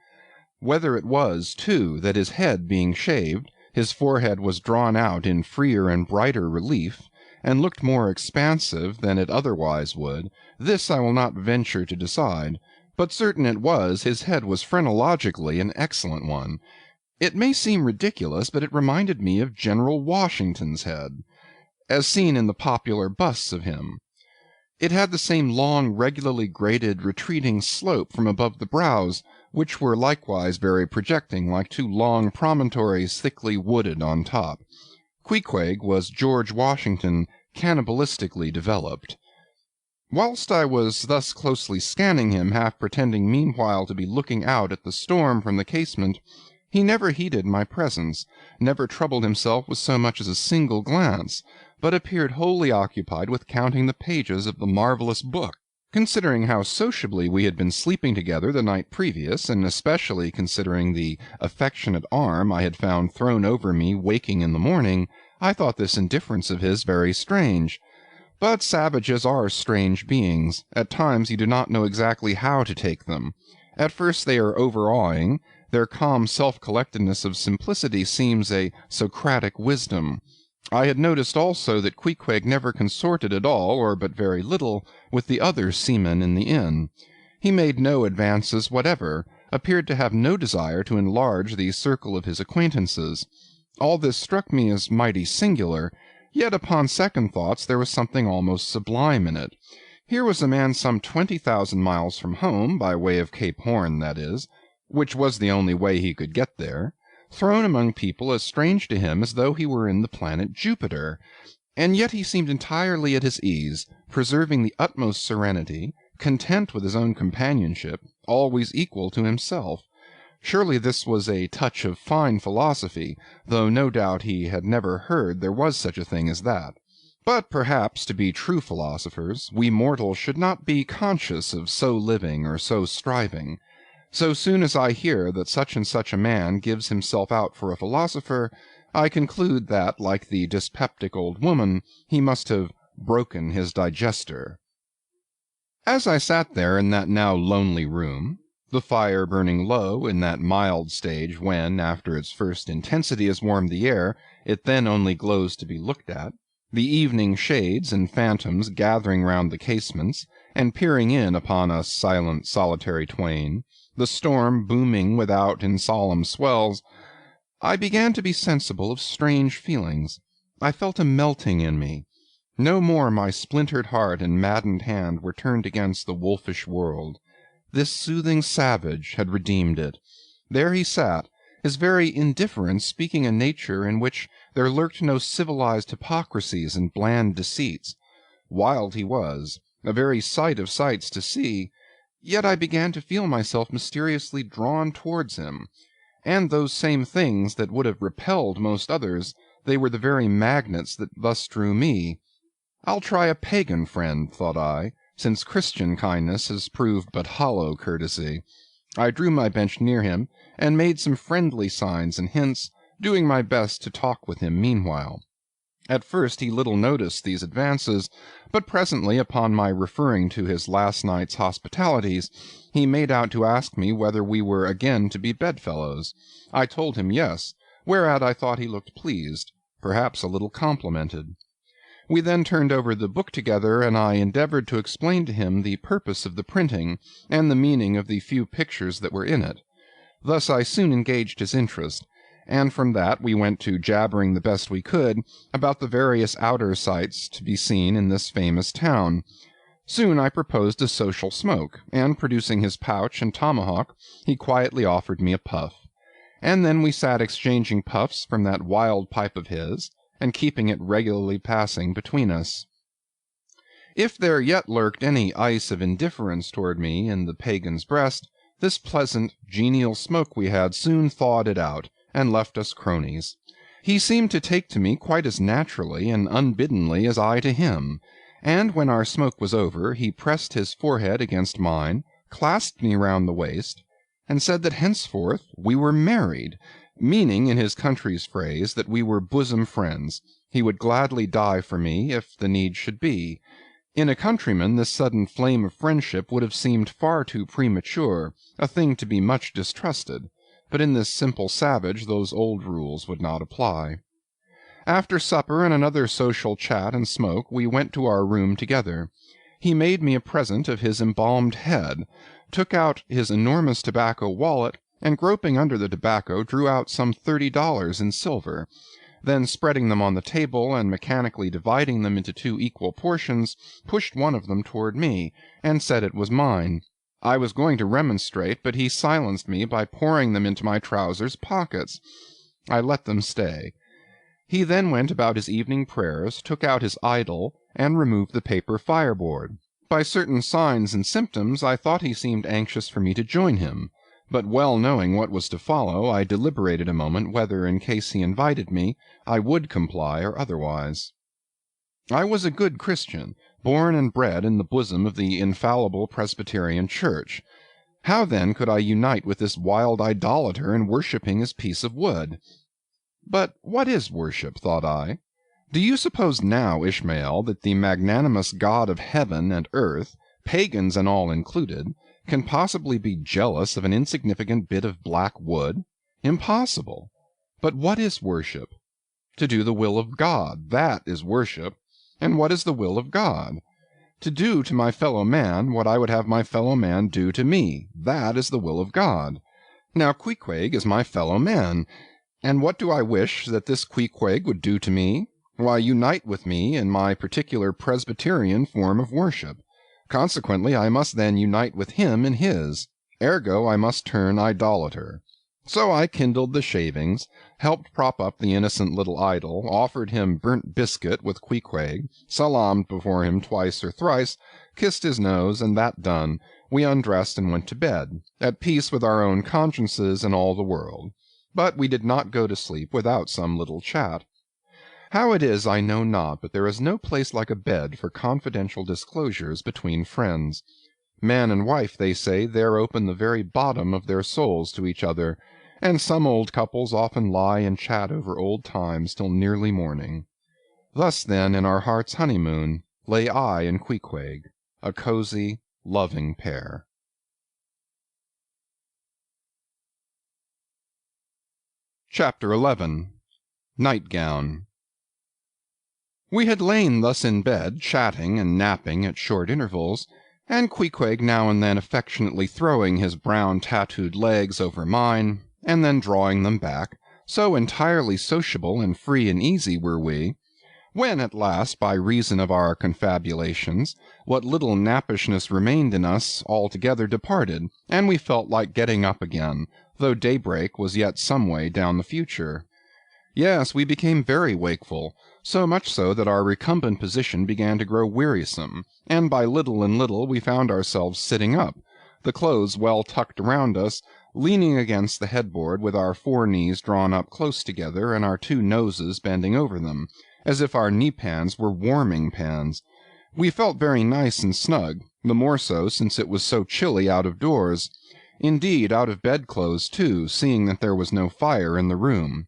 Whether it was, too, that his head being shaved, his forehead was drawn out in freer and brighter relief, and looked more expansive than it otherwise would, this I will not venture to decide, but certain it was his head was phrenologically an excellent one. It may seem ridiculous, but it reminded me of General Washington's head, as seen in the popular busts of him. It had the same long, regularly graded, retreating slope from above the brows, which were likewise very projecting, like two long promontories thickly wooded on top. Queequeg was George Washington cannibalistically developed. Whilst I was thus closely scanning him, half pretending meanwhile to be looking out at the storm from the casement, he never heeded my presence, never troubled himself with so much as a single glance, but appeared wholly occupied with counting the pages of the marvellous book. Considering how sociably we had been sleeping together the night previous, and especially considering the affectionate arm I had found thrown over me waking in the morning, I thought this indifference of his very strange. But savages are strange beings. At times you do not know exactly how to take them. At first they are overawing. Their calm self-collectedness of simplicity seems a Socratic wisdom. I had noticed also that Queequeg never consorted at all, or but very little, with the other seamen in the inn. He made no advances whatever, appeared to have no desire to enlarge the circle of his acquaintances. All this struck me as mighty singular, yet upon second thoughts there was something almost sublime in it. Here was a man some 20,000 miles from home, by way of Cape Horn, that is, which was the only way he could get there, thrown among people as strange to him as though he were in the planet Jupiter, and yet he seemed entirely at his ease, preserving the utmost serenity, content with his own companionship, always equal to himself. Surely this was a touch of fine philosophy, though no doubt he had never heard there was such a thing as that. But perhaps, to be true philosophers, we mortals should not be conscious of so living or so striving. So soon as I hear that such and such a man gives himself out for a philosopher, I conclude that, like the dyspeptic old woman, he must have broken his digester. As I sat there in that now lonely room, the fire burning low in that mild stage when, after its first intensity has warmed the air, it then only glows to be looked at, the evening shades and phantoms gathering round the casements, and peering in upon us silent solitary twain, the storm booming without in solemn swells, I began to be sensible of strange feelings. I felt a melting in me. No more my splintered heart and maddened hand were turned against the wolfish world. This soothing savage had redeemed it. There he sat, his very indifference speaking a nature in which there lurked no civilized hypocrisies and bland deceits. Wild he was, a very sight of sights to see, yet I began to feel myself mysteriously drawn towards him, and those same things that would have repelled most others, they were the very magnets that thus drew me. I'll try a pagan friend, thought I, since Christian kindness has proved but hollow courtesy. I drew my bench near him, and made some friendly signs and hints, doing my best to talk with him meanwhile. At first he little noticed these advances, but presently, upon my referring to his last night's hospitalities, he made out to ask me whether we were again to be bedfellows. I told him yes, whereat I thought he looked pleased, perhaps a little complimented. We then turned over the book together, and I endeavored to explain to him the purpose of the printing, and the meaning of the few pictures that were in it. Thus I soon engaged his interest, and from that we went to jabbering the best we could about the various outer sights to be seen in this famous town. Soon I proposed a social smoke, and producing his pouch and tomahawk, he quietly offered me a puff. And then we sat exchanging puffs from that wild pipe of his, and keeping it regularly passing between us. If there yet lurked any ice of indifference toward me in the pagan's breast, this pleasant, genial smoke we had soon thawed it out, and left us cronies. He seemed to take to me quite as naturally and unbiddenly as I to him, and when our smoke was over, he pressed his forehead against mine, clasped me round the waist, and said that henceforth we were married, meaning, in his country's phrase, that we were bosom friends. He would gladly die for me, if the need should be. In a countryman this sudden flame of friendship would have seemed far too premature, a thing to be much distrusted, but in this simple savage those old rules would not apply. After supper and another social chat and smoke, we went to our room together. He made me a present of his embalmed head, took out his enormous tobacco wallet, and groping under the tobacco drew out some $30 in silver. Then spreading them on the table, and mechanically dividing them into 2 equal portions, pushed one of them toward me, and said it was mine. I was going to remonstrate, but he silenced me by pouring them into my trousers pockets. I let them stay. He then went about his evening prayers, took out his idol, and removed the paper fireboard. By certain signs and symptoms I thought he seemed anxious for me to join him, but well knowing what was to follow, I deliberated a moment whether, in case he invited me, I would comply or otherwise. I was a good Christian, born and bred in the bosom of the infallible Presbyterian Church. How then could I unite with this wild idolater in worshipping his piece of wood? But what is worship, thought I? Do you suppose now, Ishmael, that the magnanimous God of heaven and earth, pagans and all included, can possibly be jealous of an insignificant bit of black wood? Impossible. But what is worship? To do the will of God, that is worship. And what is the will of God? To do to my fellow man what I would have my fellow man do to me, that is the will of God. Now Queequeg is my fellow man, and what do I wish that this Queequeg would do to me? Why, unite with me in my particular Presbyterian form of worship. Consequently, I must then unite with him in his. Ergo, I must turn idolater. So I kindled the shavings, helped prop up the innocent little idol, offered him burnt biscuit with Queequeg, salaamed before him twice or thrice, kissed his nose, and that done, we undressed and went to bed, at peace with our own consciences and all the world. But we did not go to sleep without some little chat. How it is I know not, but there is no place like a bed for confidential disclosures between friends. Man and wife, they say, there open the very bottom of their souls to each other, and some old couples often lie and chat over old times till nearly morning. Thus, then, in our heart's honeymoon, lay I and Queequeg, a cozy, loving pair. Chapter 11. Nightgown. We had lain thus in bed, chatting and napping at short intervals, and Queequeg now and then affectionately throwing his brown tattooed legs over mine, and then drawing them back, so entirely sociable and free and easy were we, when at last, by reason of our confabulations, what little nappishness remained in us altogether departed, and we felt like getting up again, though daybreak was yet some way down the future. Yes, we became very wakeful, so much so that our recumbent position began to grow wearisome, and by little and little we found ourselves sitting up, the clothes well tucked around us, leaning against the headboard with our 4 knees drawn up close together and our 2 noses bending over them, as if our knee-pans were warming pans. We felt very nice and snug, the more so since it was so chilly out of doors. Indeed, out of bedclothes too, seeing that there was no fire in the room.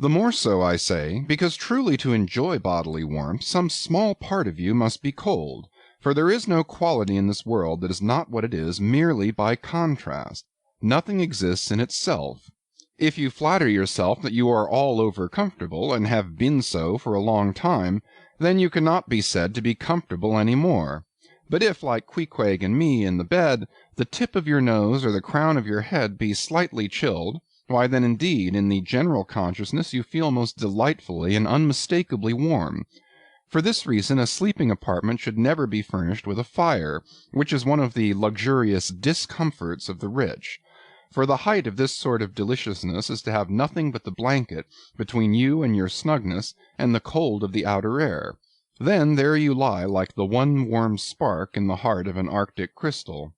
The more so, I say, because truly to enjoy bodily warmth, some small part of you must be cold, for there is no quality in this world that is not what it is merely by contrast. Nothing exists in itself. If you flatter yourself that you are all over comfortable, and have been so for a long time, then you cannot be said to be comfortable any more. But if, like Queequeg and me in the bed, the tip of your nose or the crown of your head be slightly chilled, why then indeed in the general consciousness you feel most delightfully and unmistakably warm. For this reason a sleeping apartment should never be furnished with a fire, which is one of the luxurious discomforts of the rich. For the height of this sort of deliciousness is to have nothing but the blanket between you and your snugness and the cold of the outer air. Then there you lie like the one warm spark in the heart of an Arctic crystal.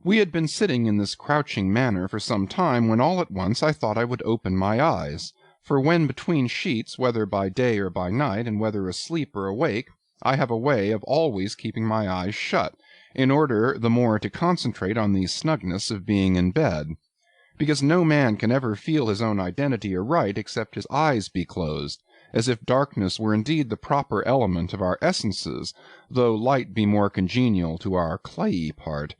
We had been sitting in this crouching manner for some time, when all at once I thought I would open my eyes, for when between sheets, whether by day or by night, and whether asleep or awake, I have a way of always keeping my eyes shut, in order the more to concentrate on the snugness of being in bed, because no man can ever feel his own identity aright except his eyes be closed, as if darkness were indeed the proper element of our essences, though light be more congenial to our clayey part.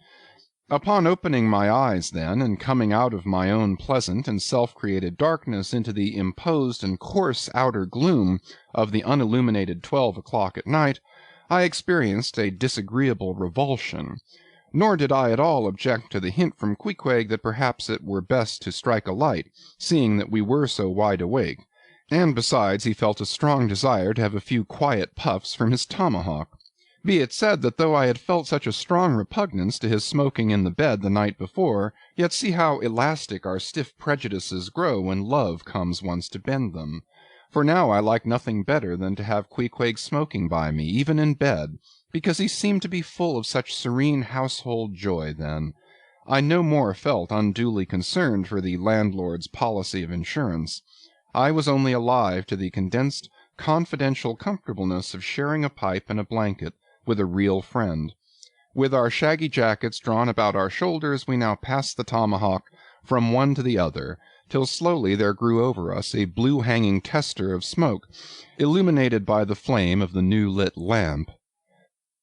Upon opening my eyes, then, and coming out of my own pleasant and self-created darkness into the imposed and coarse outer gloom of the unilluminated 12 o'clock at night, I experienced a disagreeable revulsion. Nor did I at all object to the hint from Queequeg that perhaps it were best to strike a light, seeing that we were so wide awake, and besides he felt a strong desire to have a few quiet puffs from his tomahawk. Be it said that though I had felt such a strong repugnance to his smoking in the bed the night before, yet see how elastic our stiff prejudices grow when love comes once to bend them. For now I like nothing better than to have Queequeg smoking by me, even in bed, because he seemed to be full of such serene household joy then. I no more felt unduly concerned for the landlord's policy of insurance. I was only alive to the condensed, confidential comfortableness of sharing a pipe and a blanket with a real friend. With our shaggy jackets drawn about our shoulders, we now passed the tomahawk from one to the other, till slowly there grew over us a blue-hanging tester of smoke, illuminated by the flame of the new-lit lamp.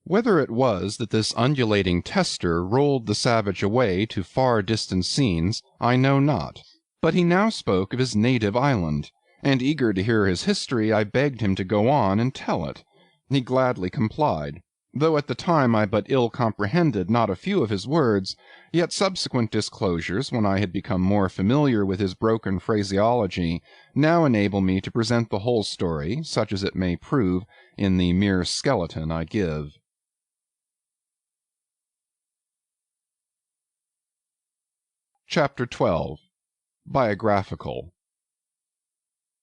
Whether it was that this undulating tester rolled the savage away to far distant scenes, I know not, but he now spoke of his native island, and eager to hear his history, I begged him to go on and tell it. He gladly complied. Though at the time I but ill comprehended not a few of his words, yet subsequent disclosures, when I had become more familiar with his broken phraseology, now enable me to present the whole story, such as it may prove, in the mere skeleton I give. Chapter 12. Biographical.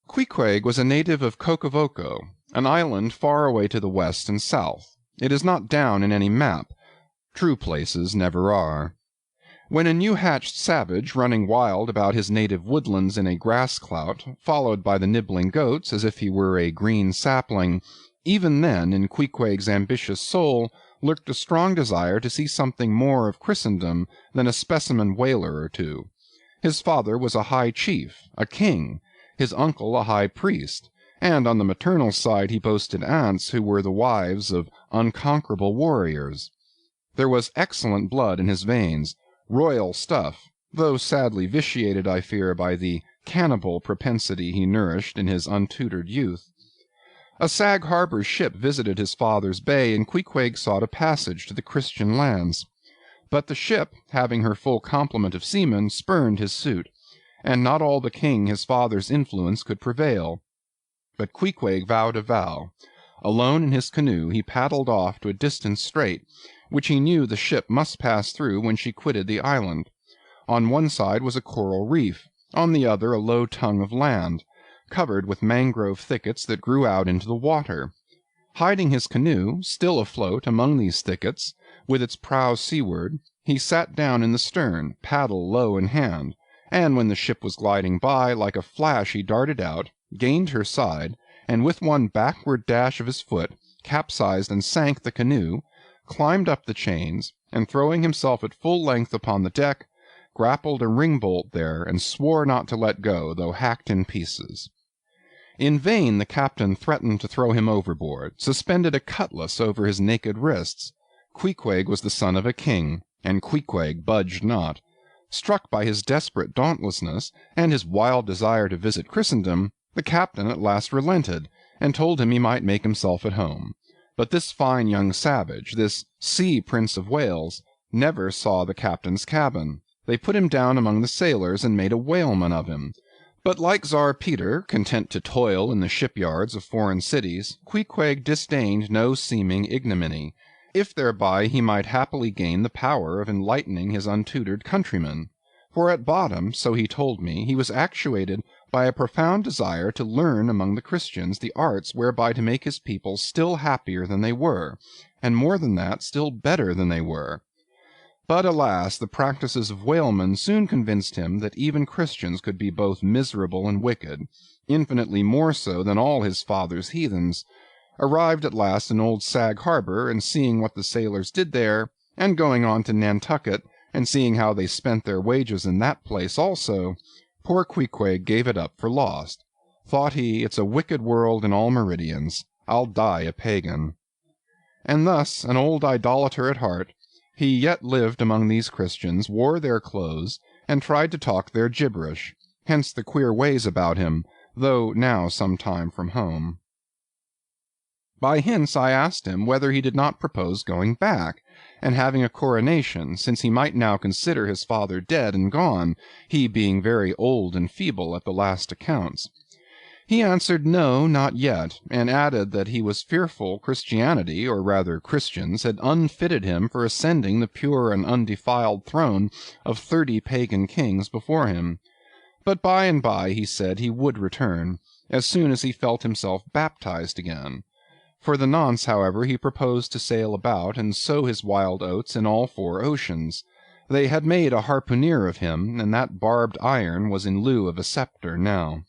Queequeg was a native of Cocovoko, an island far away to the west and south. It is not down in any map. True places never are. When a new-hatched savage, running wild about his native woodlands in a grass-clout, followed by the nibbling goats as if he were a green sapling, even then in Queequeg's ambitious soul lurked a strong desire to see something more of Christendom than a specimen whaler or two. His father was a high chief, a king, his uncle a high priest, and on the maternal side he boasted aunts who were the wives of unconquerable warriors. There was excellent blood in his veins, royal stuff, though sadly vitiated, I fear, by the cannibal propensity he nourished in his untutored youth. A Sag Harbor ship visited his father's bay, and Queequeg sought a passage to the Christian lands. But the ship, having her full complement of seamen, spurned his suit, and not all the king his father's influence could prevail. But Queequeg vowed a vow. Alone in his canoe he paddled off to a distant strait, which he knew the ship must pass through when she quitted the island. On one side was a coral reef, on the other a low tongue of land, covered with mangrove thickets that grew out into the water. Hiding his canoe, still afloat among these thickets, with its prow seaward, he sat down in the stern, paddle low in hand, and when the ship was gliding by, like a flash he darted out, gained her side, and with one backward dash of his foot capsized and sank the canoe, climbed up the chains, and throwing himself at full length upon the deck, grappled a ring-bolt there, and swore not to let go, though hacked in pieces. In vain the captain threatened to throw him overboard, suspended a cutlass over his naked wrists. Queequeg was the son of a king, and Queequeg budged not. Struck by his desperate dauntlessness, and his wild desire to visit Christendom, the captain at last relented, and told him he might make himself at home. But this fine young savage, this sea Prince of Wales, never saw the captain's cabin. They put him down among the sailors, and made a whaleman of him. But like Tsar Peter, content to toil in the shipyards of foreign cities, Queequeg disdained no seeming ignominy, if thereby he might happily gain the power of enlightening his untutored countrymen. For at bottom, so he told me, he was actuated by a profound desire to learn among the Christians the arts whereby to make his people still happier than they were, and more than that, still better than they were. But alas, the practices of whalemen soon convinced him that even Christians could be both miserable and wicked, infinitely more so than all his father's heathens. Arrived at last in old Sag Harbor, and seeing what the sailors did there, and going on to Nantucket, and seeing how they spent their wages in that place also, poor Queequeg gave it up for lost. Thought he, it's a wicked world in all meridians. I'll die a pagan. And thus, an old idolater at heart, he yet lived among these Christians, wore their clothes, and tried to talk their gibberish. Hence the queer ways about him, though now some time from home. By hints I asked him whether he did not propose going back, and having a coronation, since he might now consider his father dead and gone, he being very old and feeble at the last accounts. He answered no, not yet, and added that he was fearful Christianity, or rather Christians, had unfitted him for ascending the pure and undefiled throne of 30 pagan kings before him. But by and by, he said, he would return, as soon as he felt himself baptized again. For the nonce, however, he proposed to sail about and sow his wild oats in all 4 oceans. They had made a harpooner of him, and that barbed iron was in lieu of a sceptre now.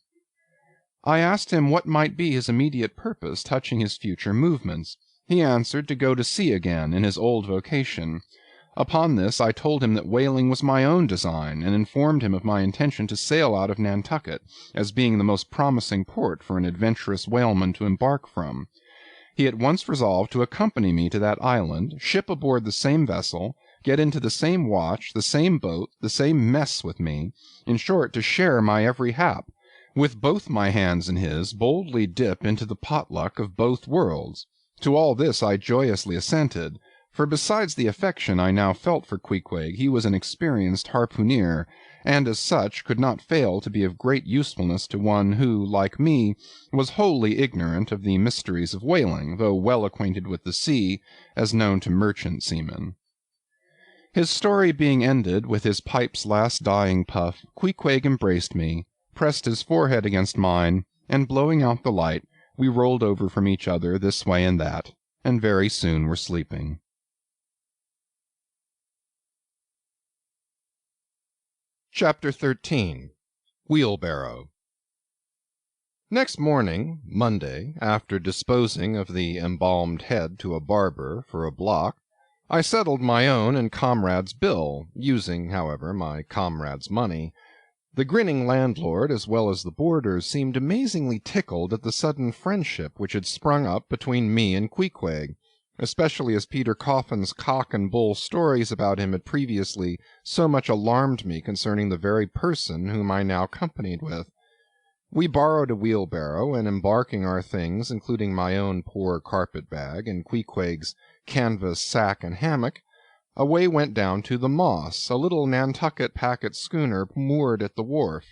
I asked him what might be his immediate purpose touching his future movements. He answered to go to sea again in his old vocation. Upon this I told him that whaling was my own design, and informed him of my intention to sail out of Nantucket, as being the most promising port for an adventurous whaleman to embark from. He at once resolved to accompany me to that island, ship aboard the same vessel, get into the same watch, the same boat, the same mess with me, in short, to share my every hap, with both my hands in his, boldly dip into the potluck of both worlds. To all this I joyously assented, for besides the affection I now felt for Queequeg, he was an experienced harpooneer, and as such could not fail to be of great usefulness to one who, like me, was wholly ignorant of the mysteries of whaling, though well acquainted with the sea, as known to merchant seamen. His story being ended with his pipe's last dying puff, Queequeg embraced me, pressed his forehead against mine, and blowing out the light, we rolled over from each other this way and that, and very soon were sleeping. Chapter 13. Wheelbarrow. Next morning, Monday, after disposing of the embalmed head to a barber for a block, I settled my own and comrade's bill, using, however, my comrade's money. The grinning landlord, as well as the boarders, seemed amazingly tickled at the sudden friendship which had sprung up between me and Queequeg, especially as Peter Coffin's cock and bull stories about him had previously so much alarmed me concerning the very person whom I now companied with. We borrowed a wheelbarrow, and embarking our things, including my own poor carpet-bag and Queequeg's canvas sack and hammock, away went down to the Moss, a little Nantucket packet schooner moored at the wharf.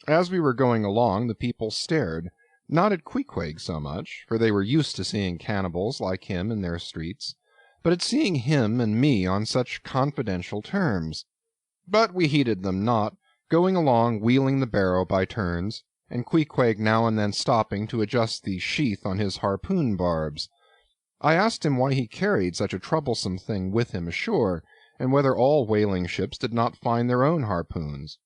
As we were going along, the people stared, not at Queequeg so much, for they were used to seeing cannibals like him in their streets, but at seeing him and me on such confidential terms. But we heeded them not, going along wheeling the barrow by turns, and Queequeg now and then stopping to adjust the sheath on his harpoon barbs. I asked him why he carried such a troublesome thing with him ashore, and whether all whaling ships did not find their own harpoons.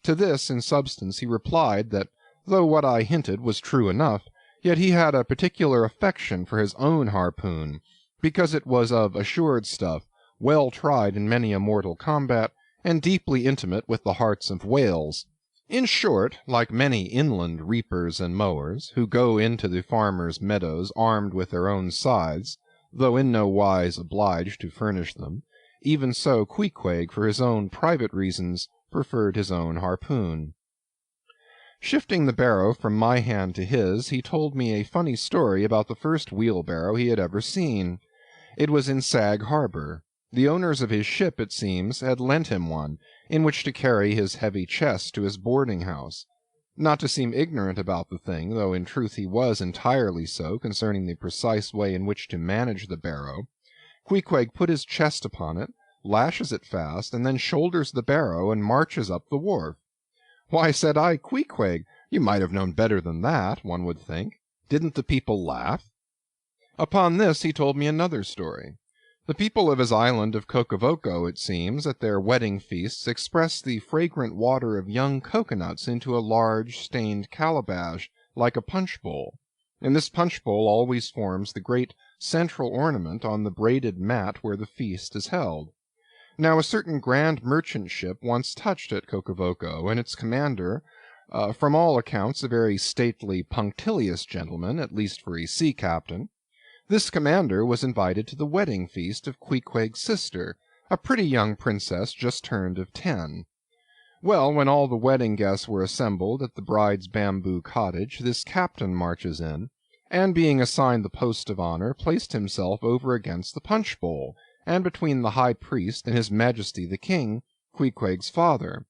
To this, in substance, he replied that, though what I hinted was true enough, yet he had a particular affection for his own harpoon, because it was of assured stuff, well tried in many a mortal combat, and deeply intimate with the hearts of whales. In short, like many inland reapers and mowers, who go into the farmers' meadows armed with their own scythes, though in no wise obliged to furnish them, even so Queequeg, for his own private reasons, preferred his own harpoon. Shifting the barrow from my hand to his, he told me a funny story about the first wheelbarrow he had ever seen. It was in Sag Harbor. The owners of his ship, it seems, had lent him one, in which to carry his heavy chest to his boarding-house. Not to seem ignorant about the thing, though in truth he was entirely so concerning the precise way in which to manage the barrow, Queequeg put his chest upon it, lashes it fast, and then shoulders the barrow and marches up the wharf. Why, said I, Queequeg, you might have known better than that, one would think. Didn't the people laugh? Upon this he told me another story. The people of his island of Cocavoco, it seems, at their wedding feasts express the fragrant water of young coconuts into a large stained calabash, like a punch-bowl, and this punch-bowl always forms the great central ornament on the braided mat where the feast is held. Now a certain grand merchant ship once touched at Cocavoco, and its commander, from all accounts a very stately, punctilious gentleman, at least for a sea captain, this commander was invited to the wedding feast of Queequeg's sister, a pretty young princess just turned of 10. Well, when all the wedding guests were assembled at the bride's bamboo cottage, this captain marches in, and being assigned the post of honor, placed himself over against the punch-bowl, and between the high priest and his majesty the king, Queequeg's father.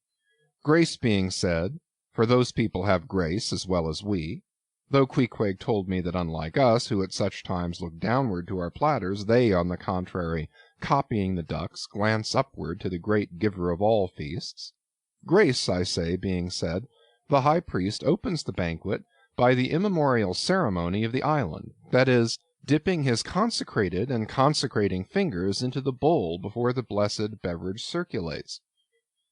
Grace being said, for those people have grace as well as we, though Queequeg told me that unlike us, who at such times look downward to our platters, they, on the contrary, copying the ducks, glance upward to the great giver of all feasts. Grace, I say, being said, the high priest opens the banquet by the immemorial ceremony of the island, that is, dipping his consecrated and consecrating fingers into the bowl before the blessed beverage circulates.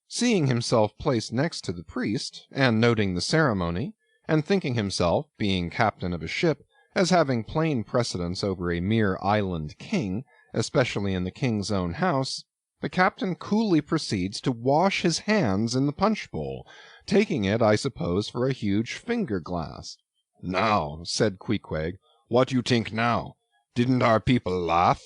Seeing himself placed next to the priest, and noting the ceremony, and thinking himself, being captain of a ship, as having plain precedence over a mere island king, especially in the king's own house, the captain coolly proceeds to wash his hands in the punch-bowl, taking it, I suppose, for a huge finger-glass. "Now," said Queequeg, "what you think now? Didn't our people laugh?"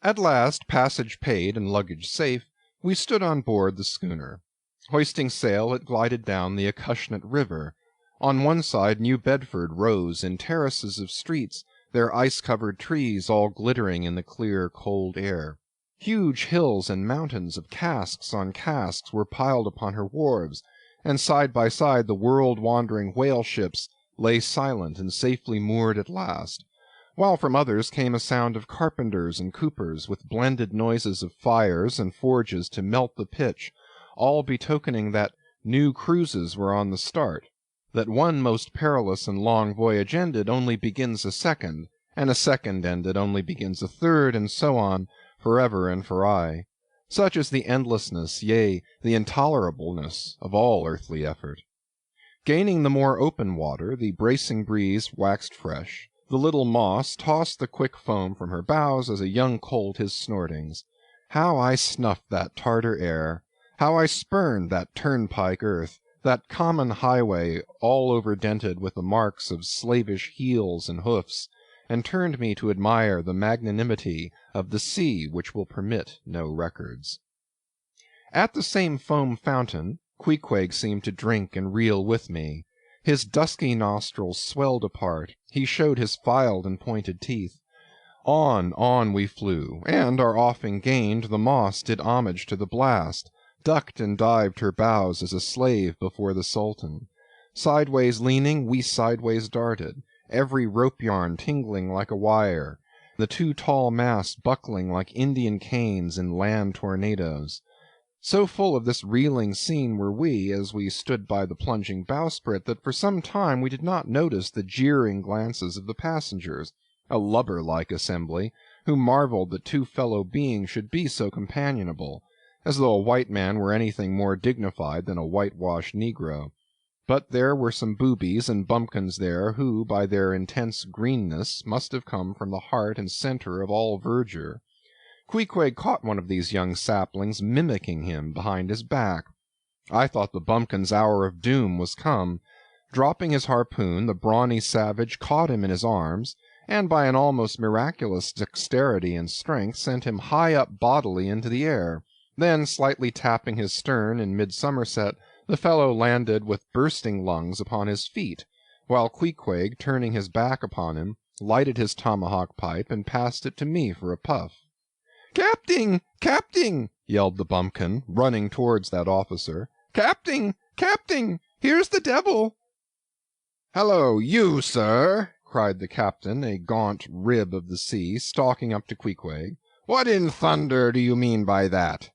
At last, passage paid and luggage safe, we stood on board the schooner. Hoisting sail, it glided down the Acushnet River. On one side New Bedford rose in terraces of streets, their ice-covered trees all glittering in the clear, cold air. Huge hills and mountains of casks on casks were piled upon her wharves, and side by side the world-wandering whale-ships lay silent and safely moored at last, while from others came a sound of carpenters and coopers, with blended noises of fires and forges to melt the pitch, all betokening that new cruises were on the start, that one most perilous and long voyage ended only begins a second, and a second ended only begins a third, and so on, forever and for aye. Such is the endlessness, yea, the intolerableness of all earthly effort. Gaining the more open water, the bracing breeze waxed fresh. The little Moss tossed the quick foam from her bows as a young colt his snortings. How I snuffed that Tartar air! How I spurned that turnpike earth, that common highway all overdented with the marks of slavish heels and hoofs, and turned me to admire the magnanimity of the sea which will permit no records. At the same foam fountain, Queequeg seemed to drink and reel with me. His dusky nostrils swelled apart, he showed his filed and pointed teeth. On we flew, and our offing gained, the Moss did homage to the blast, ducked and dived her bows as a slave before the Sultan. Sideways leaning, we sideways darted, every rope yarn tingling like a wire, the two tall masts buckling like Indian canes in land tornadoes. So full of this reeling scene were we, as we stood by the plunging bowsprit, that for some time we did not notice the jeering glances of the passengers, a lubber-like assembly, who marveled that two fellow beings should be so companionable, as though a white man were anything more dignified than a whitewashed negro. But there were some boobies and bumpkins there who, by their intense greenness, must have come from the heart and centre of all verdure. Queequeg caught one of these young saplings mimicking him behind his back. I thought the bumpkin's hour of doom was come. Dropping his harpoon, the brawny savage caught him in his arms, and by an almost miraculous dexterity and strength sent him high up bodily into the air. Then, slightly tapping his stern in mid-somerset, the fellow landed with bursting lungs upon his feet, while Queequeg, turning his back upon him, lighted his tomahawk pipe and passed it to me for a puff. "Capting! Capting!" yelled the bumpkin, running towards that officer. "Capting! Capting! Here's the devil!" "Hello, you, sir!" cried the captain, a gaunt rib of the sea, stalking up to Queequeg. "What in thunder do you mean by that?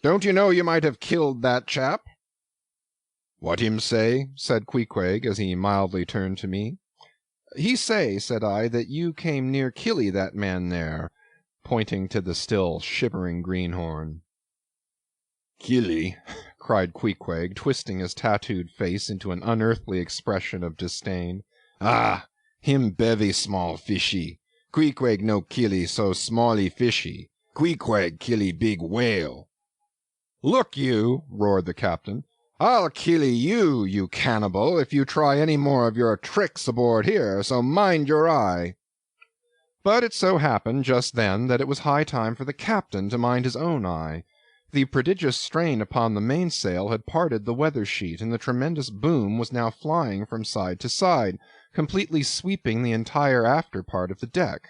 Don't you know you might have killed that chap?" "What him say?" said Queequeg, as he mildly turned to me. "He say," said I, "that you came near killy that man there," pointing to the still shivering greenhorn. "Killy!" cried Queequeg, twisting his tattooed face into an unearthly expression of disdain. "Ah, him bevy small fishy. Queequeg no killy so smally fishy. Queequeg killy big whale." "Look you!" roared the captain. "I'll killy you, you cannibal, if you try any more of your tricks aboard here, so mind your eye." But it so happened just then that it was high time for the captain to mind his own eye. The prodigious strain upon the mainsail had parted the weather sheet, and the tremendous boom was now flying from side to side, completely sweeping the entire after part of the deck.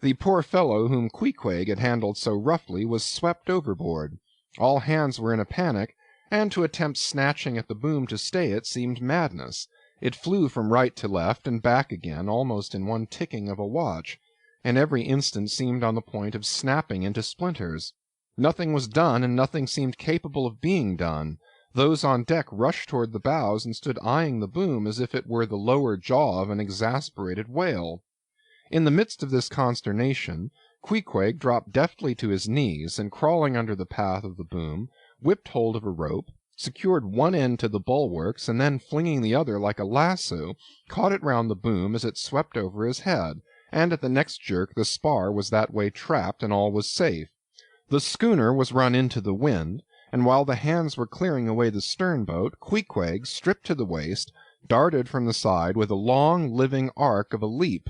The poor fellow whom Queequeg had handled so roughly was swept overboard. All hands were in a panic, and to attempt snatching at the boom to stay it seemed madness. It flew from right to left and back again almost in one ticking of a watch, and every instant seemed on the point of snapping into splinters. Nothing was done, and nothing seemed capable of being done. Those on deck rushed toward the bows and stood eyeing the boom as if it were the lower jaw of an exasperated whale. In the midst of this consternation, Queequeg dropped deftly to his knees, and crawling under the path of the boom, whipped hold of a rope, secured one end to the bulwarks, and then flinging the other like a lasso, caught it round the boom as it swept over his head, and at the next jerk the spar was that way trapped, and all was safe. The schooner was run into the wind, and while the hands were clearing away the stern-boat, Queequeg, stripped to the waist, darted from the side with a long, living arc of a leap.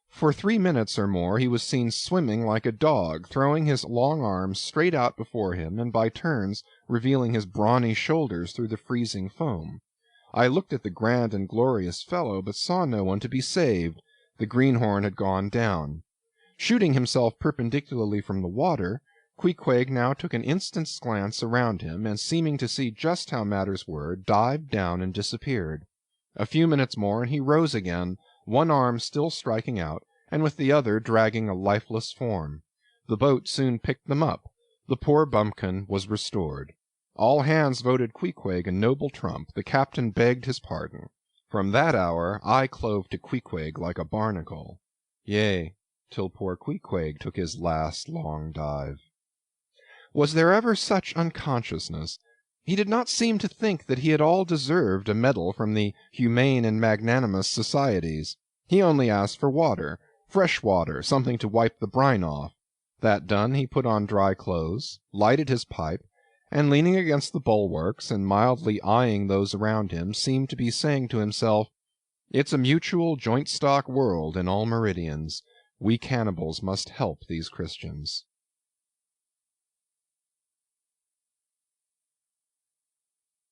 For 3 minutes or more he was seen swimming like a dog, throwing his long arms straight out before him, and by turns revealing his brawny shoulders through the freezing foam. I looked at the grand and glorious fellow, but saw no one to be saved. The greenhorn had gone down. Shooting himself perpendicularly from the water, Queequeg now took an instant's glance around him, and seeming to see just how matters were, dived down and disappeared. A few minutes more, and he rose again, one arm still striking out, and with the other dragging a lifeless form. The boat soon picked them up. The poor bumpkin was restored. All hands voted Queequeg a noble trump. The captain begged his pardon. From that hour I clove to Queequeg like a barnacle. Yea, till poor Queequeg took his last long dive. Was there ever such unconsciousness? He did not seem to think that he at all deserved a medal from the humane and magnanimous societies. He only asked for water, fresh water, something to wipe the brine off. That done, he put on dry clothes, lighted his pipe, and leaning against the bulwarks and mildly eyeing those around him, seemed to be saying to himself, "It's a mutual joint-stock world in all meridians. We cannibals must help these Christians."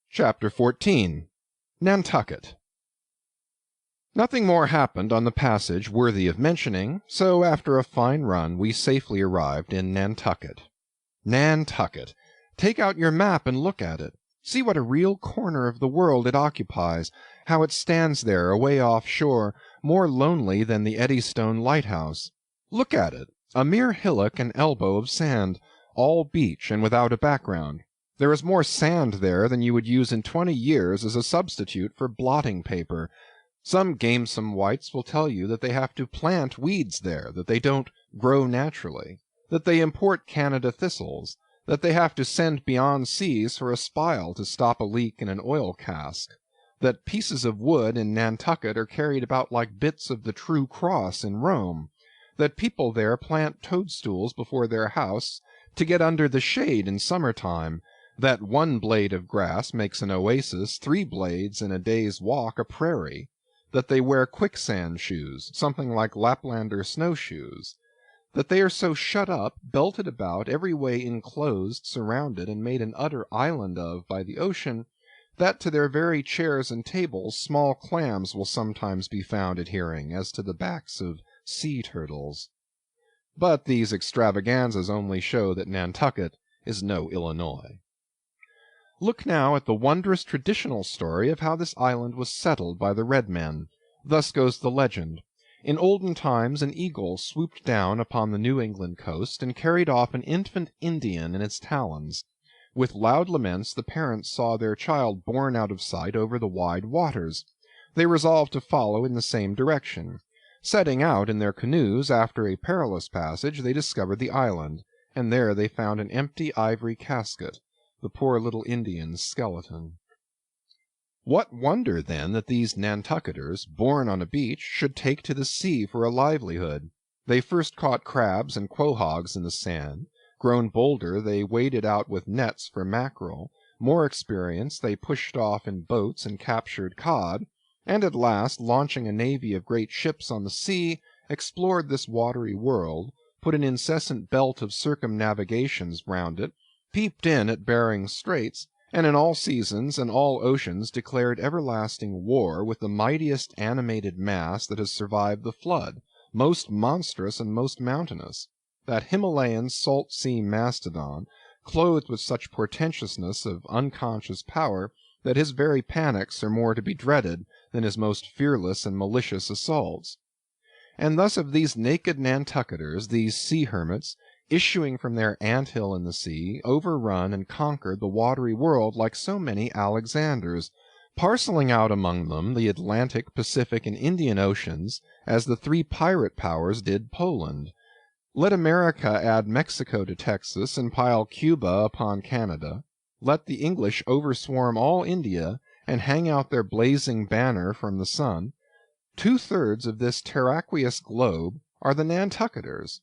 Chapter 14. Nantucket. Nothing more happened on the passage worthy of mentioning, so after a fine run we safely arrived in Nantucket. Nantucket! Take out your map and look at it. See what a real corner of the world it occupies, how it stands there away off shore, more lonely than the Eddystone lighthouse. Look at it, a mere hillock and elbow of sand, all beach and without a background. There is more sand there than you would use in 20 years as a substitute for blotting paper. Some gamesome wights will tell you that they have to plant weeds there, that they don't grow naturally, that they import Canada thistles, that they have to send beyond seas for a spile to stop a leak in an oil cask, that pieces of wood in Nantucket are carried about like bits of the true cross in Rome, that people there plant toadstools before their house to get under the shade in summer-time, that one blade of grass makes an oasis, 3 blades in a day's walk a prairie, that they wear quicksand shoes, something like Laplander snowshoes, that they are so shut up, belted about, every way enclosed, surrounded, and made an utter island of by the ocean, that to their very chairs and tables small clams will sometimes be found adhering, as to the backs of sea-turtles. But these extravaganzas only show that Nantucket is no Illinois. Look now at the wondrous traditional story of how this island was settled by the red men. Thus goes the legend. In olden times an eagle swooped down upon the New England coast and carried off an infant Indian in its talons. With loud laments the parents saw their child borne out of sight over the wide waters. They resolved to follow in the same direction. Setting out in their canoes after a perilous passage, they discovered the island, and there they found an empty ivory casket, the poor little Indian's skeleton. What wonder, then, that these Nantucketers, born on a beach, should take to the sea for a livelihood? They first caught crabs and quahogs in the sand. Grown bolder, they waded out with nets for mackerel. More experienced, they pushed off in boats and captured cod, and at last, launching a navy of great ships on the sea, explored this watery world, put an incessant belt of circumnavigations round it, peeped in at Behring's Straits, and in all seasons and all oceans declared everlasting war with the mightiest animated mass that has survived the flood, most monstrous and most mountainous, that Himalayan salt sea mastodon, clothed with such portentousness of unconscious power that his very panics are more to be dreaded than his most fearless and malicious assaults. And thus of these naked Nantucketers, these sea hermits, issuing from their ant-hill in the sea, overrun and conquered the watery world like so many Alexanders, parceling out among them the Atlantic, Pacific, and Indian Oceans, as the 3 pirate powers did Poland. Let America add Mexico to Texas, and pile Cuba upon Canada. Let the English overswarm all India, and hang out their blazing banner from the sun. 2/3 of this terraqueous globe are the Nantucketers.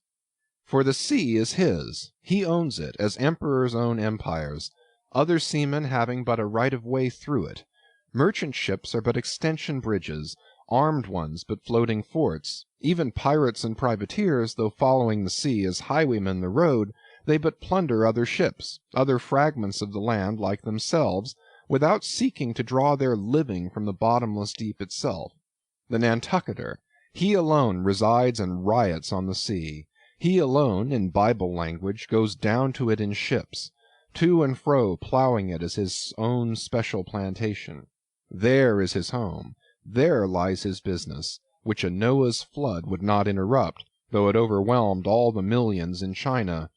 For the sea is his. He owns it, as emperors own empires, other seamen having but a right of way through it. Merchant ships are but extension bridges, armed ones but floating forts. Even pirates and privateers, though following the sea as highwaymen the road, they but plunder other ships, other fragments of the land like themselves, without seeking to draw their living from the bottomless deep itself. The Nantucketer, he alone resides and riots on the sea. He alone, in Bible language, goes down to it in ships, to and fro plowing it as his own special plantation. There is his home. There lies his business, which a Noah's flood would not interrupt, though it overwhelmed all the millions in China.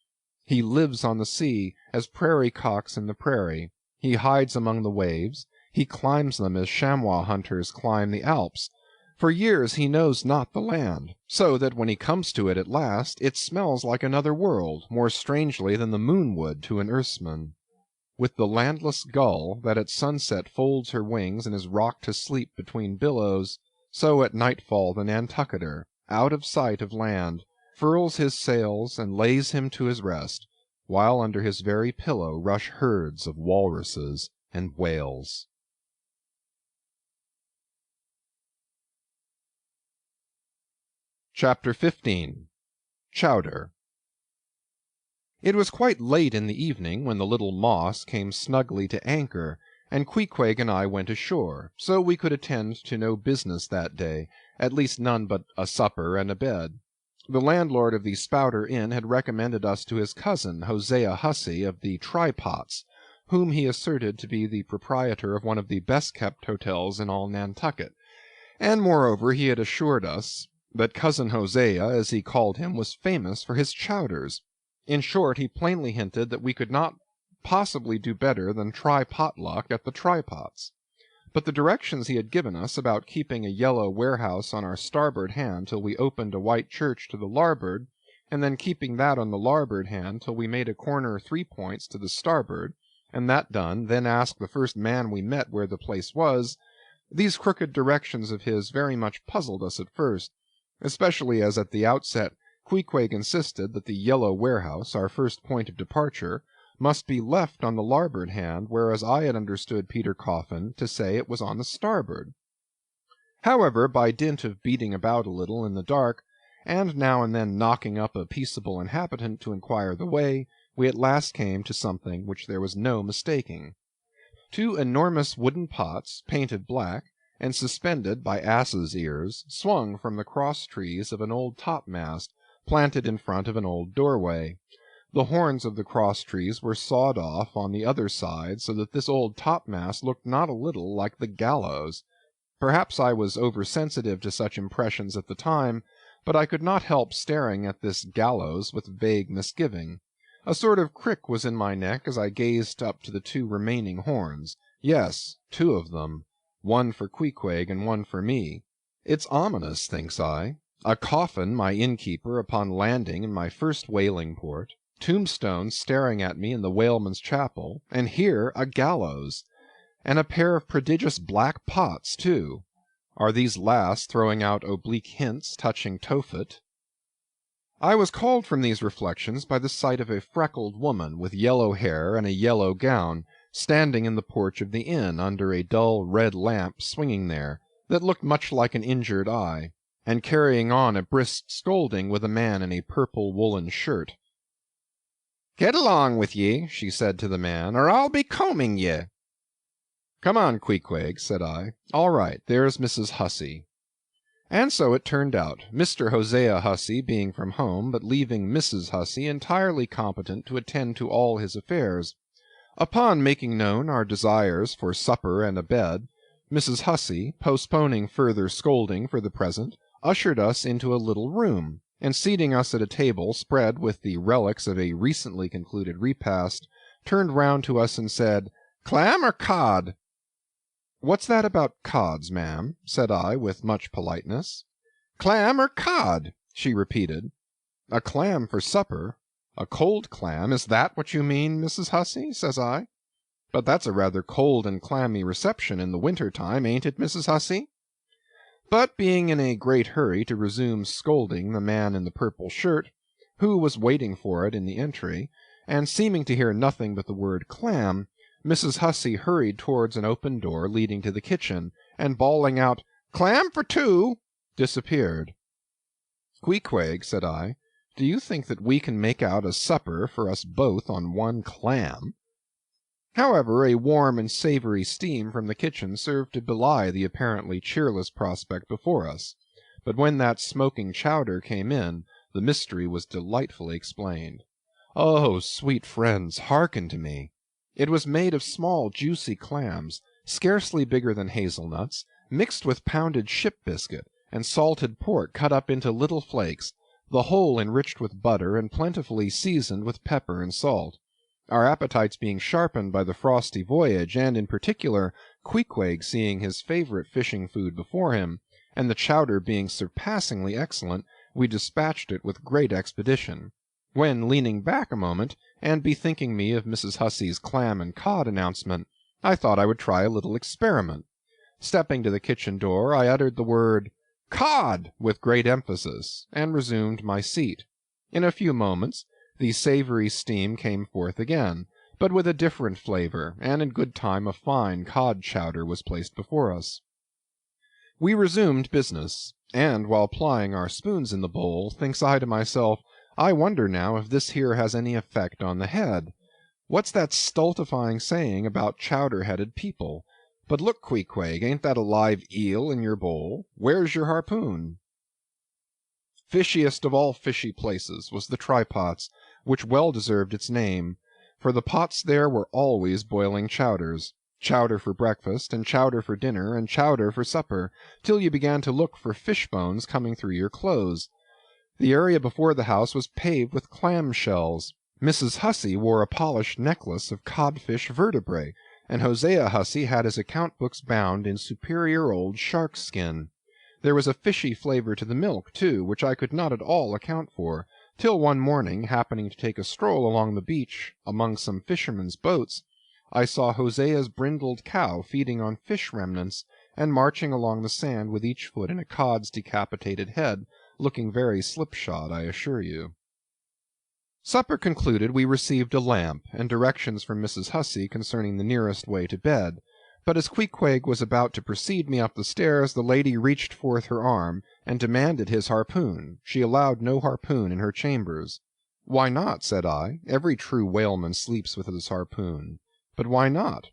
He lives on the sea as prairie cocks in the prairie. He hides among the waves. He climbs them as chamois hunters climb the Alps. For years he knows not the land, so that when he comes to it at last, it smells like another world, more strangely than the moon would to an Earthsman. With the landless gull, that at sunset folds her wings and is rocked to sleep between billows, so at nightfall the Nantucketer, out of sight of land, furls his sails and lays him to his rest, while under his very pillow rush herds of walruses and whales. Chapter 15. Chowder. It was quite late in the evening when the little Moss came snugly to anchor, and Queequeg and I went ashore, so we could attend to no business that day, at least none but a supper and a bed. The landlord of the Spouter Inn had recommended us to his cousin, Hosea Hussey, of the Trypots, whom he asserted to be the proprietor of one of the best-kept hotels in all Nantucket, and moreover he had assured us that cousin Hosea, as he called him, was famous for his chowders. In short, he plainly hinted that we could not possibly do better than try potluck at the Trypots. But the directions he had given us about keeping a yellow warehouse on our starboard hand till we opened a white church to the larboard, and then keeping that on the larboard hand till we made a corner 3 points to the starboard, and that done, then ask the first man we met where the place was, these crooked directions of his very much puzzled us at first, especially as at the outset Queequeg insisted that the yellow warehouse, our first point of departure, must be left on the larboard hand, whereas I had understood Peter Coffin to say it was on the starboard. However, by dint of beating about a little in the dark, and now and then knocking up a peaceable inhabitant to inquire the way, we at last came to something which there was no mistaking. 2 enormous wooden pots, painted black, and suspended by asses' ears, swung from the cross-trees of an old topmast, planted in front of an old doorway. The horns of the cross-trees were sawed off on the other side, so that this old topmast looked not a little like the gallows. Perhaps I was over-sensitive to such impressions at the time, but I could not help staring at this gallows with vague misgiving. A sort of crick was in my neck as I gazed up to the 2 remaining horns. Yes, 2 of them. One for Queequeg and one for me. It's ominous, thinks I. A coffin, my innkeeper, upon landing in my first whaling port, tombstones staring at me in the whaleman's chapel, and here a gallows, and a pair of prodigious black pots too. Are these last throwing out oblique hints touching Tophet? I was called from these reflections by the sight of a freckled woman with yellow hair and a yellow gown, standing in the porch of the inn under a dull red lamp swinging there, that looked much like an injured eye, and carrying on a brisk scolding with a man in a purple woolen shirt. "Get along with ye," she said to the man, "or I'll be combing ye." "Come on, Queequeg," said I. "All right, there's Mrs. Hussey." And so it turned out, Mr. Hosea Hussey being from home, but leaving Mrs. Hussey entirely competent to attend to all his affairs. Upon making known our desires for supper and a bed, Mrs. Hussey, postponing further scolding for the present, ushered us into a little room, and seating us at a table spread with the relics of a recently concluded repast, turned round to us and said, "Clam or cod?" "What's that about cods, ma'am?" said I, with much politeness. "Clam or cod?" she repeated. "A clam for supper? A cold clam? Is that what you mean, Mrs. Hussey?" says I. "But that's a rather cold and clammy reception in the winter time, ain't it, Mrs. Hussey?" But being in a great hurry to resume scolding the man in the purple shirt, who was waiting for it in the entry, and seeming to hear nothing but the word clam, Mrs. Hussey hurried towards an open door leading to the kitchen, and bawling out, "Clam for 2," disappeared. "Queequeg," said I, "do you think that we can make out a supper for us both on one clam?" However, a warm and savory steam from the kitchen served to belie the apparently cheerless prospect before us. But when that smoking chowder came in, the mystery was delightfully explained. Oh, sweet friends, hearken to me! It was made of small juicy clams, scarcely bigger than hazelnuts, mixed with pounded ship biscuit, and salted pork cut up into little flakes, the whole enriched with butter and plentifully seasoned with pepper and salt. Our appetites being sharpened by the frosty voyage, and in particular Queequeg seeing his favourite fishing food before him, and the chowder being surpassingly excellent, we dispatched it with great expedition. When, leaning back a moment, and bethinking me of Mrs. Hussey's clam and cod announcement, I thought I would try a little experiment. Stepping to the kitchen door, I uttered the word "cod" with great emphasis, and resumed my seat. In a few moments the savoury steam came forth again, but with a different flavour, and in good time a fine cod chowder was placed before us. We resumed business, and while plying our spoons in the bowl, thinks I to myself, I wonder now if this here has any effect on the head. What's that stultifying saying about chowder-headed people? But look, Queequeg, ain't that a live eel in your bowl? Where's your harpoon? Fishiest of all fishy places was the trypots, which well deserved its name, for the pots there were always boiling chowders. Chowder for breakfast, and chowder for dinner, and chowder for supper, till you began to look for fish bones coming through your clothes. The area before the house was paved with clam shells. Mrs. Hussey wore a polished necklace of codfish vertebrae, and Hosea Hussey had his account books bound in superior old shark skin. There was a fishy flavour to the milk, too, which I could not at all account for, till one morning, happening to take a stroll along the beach among some fishermen's boats, I saw Hosea's brindled cow feeding on fish remnants, and marching along the sand with each foot in a cod's decapitated head, looking very slipshod, I assure you. Supper concluded, we received a lamp, and directions from Mrs. Hussey concerning the nearest way to bed, but as Queequeg was about to precede me up the stairs, the lady reached forth her arm, and demanded his harpoon. She allowed no harpoon in her chambers. Why not? Said I. Every true whaleman sleeps with his harpoon. But why not?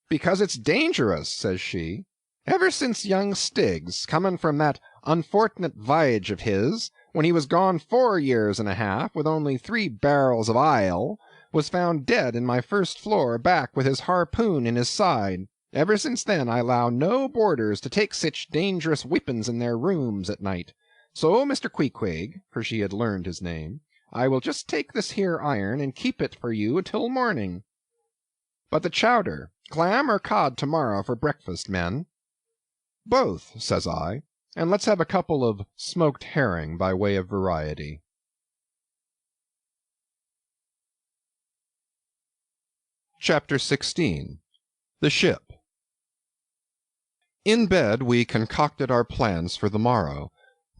Because it's dangerous, says she. Ever since young Stiggs, comin' from that unfort'nate v'y'ge of his, when he was gone 4 years and a half, with only 3 barrels of ile, was found dead in my first floor back with his harpoon in his side. Ever since then I allow no boarders to take sich dangerous weepons in their rooms at night. So, Mr. Queequeg, for she had learned his name, I will just take this here iron and keep it for you till morning. But the chowder, clam or cod tomorrow for breakfast, men? Both, says I, and let's have a couple of smoked herring by way of variety. Chapter 16. The Ship. In bed we concocted our plans for the morrow,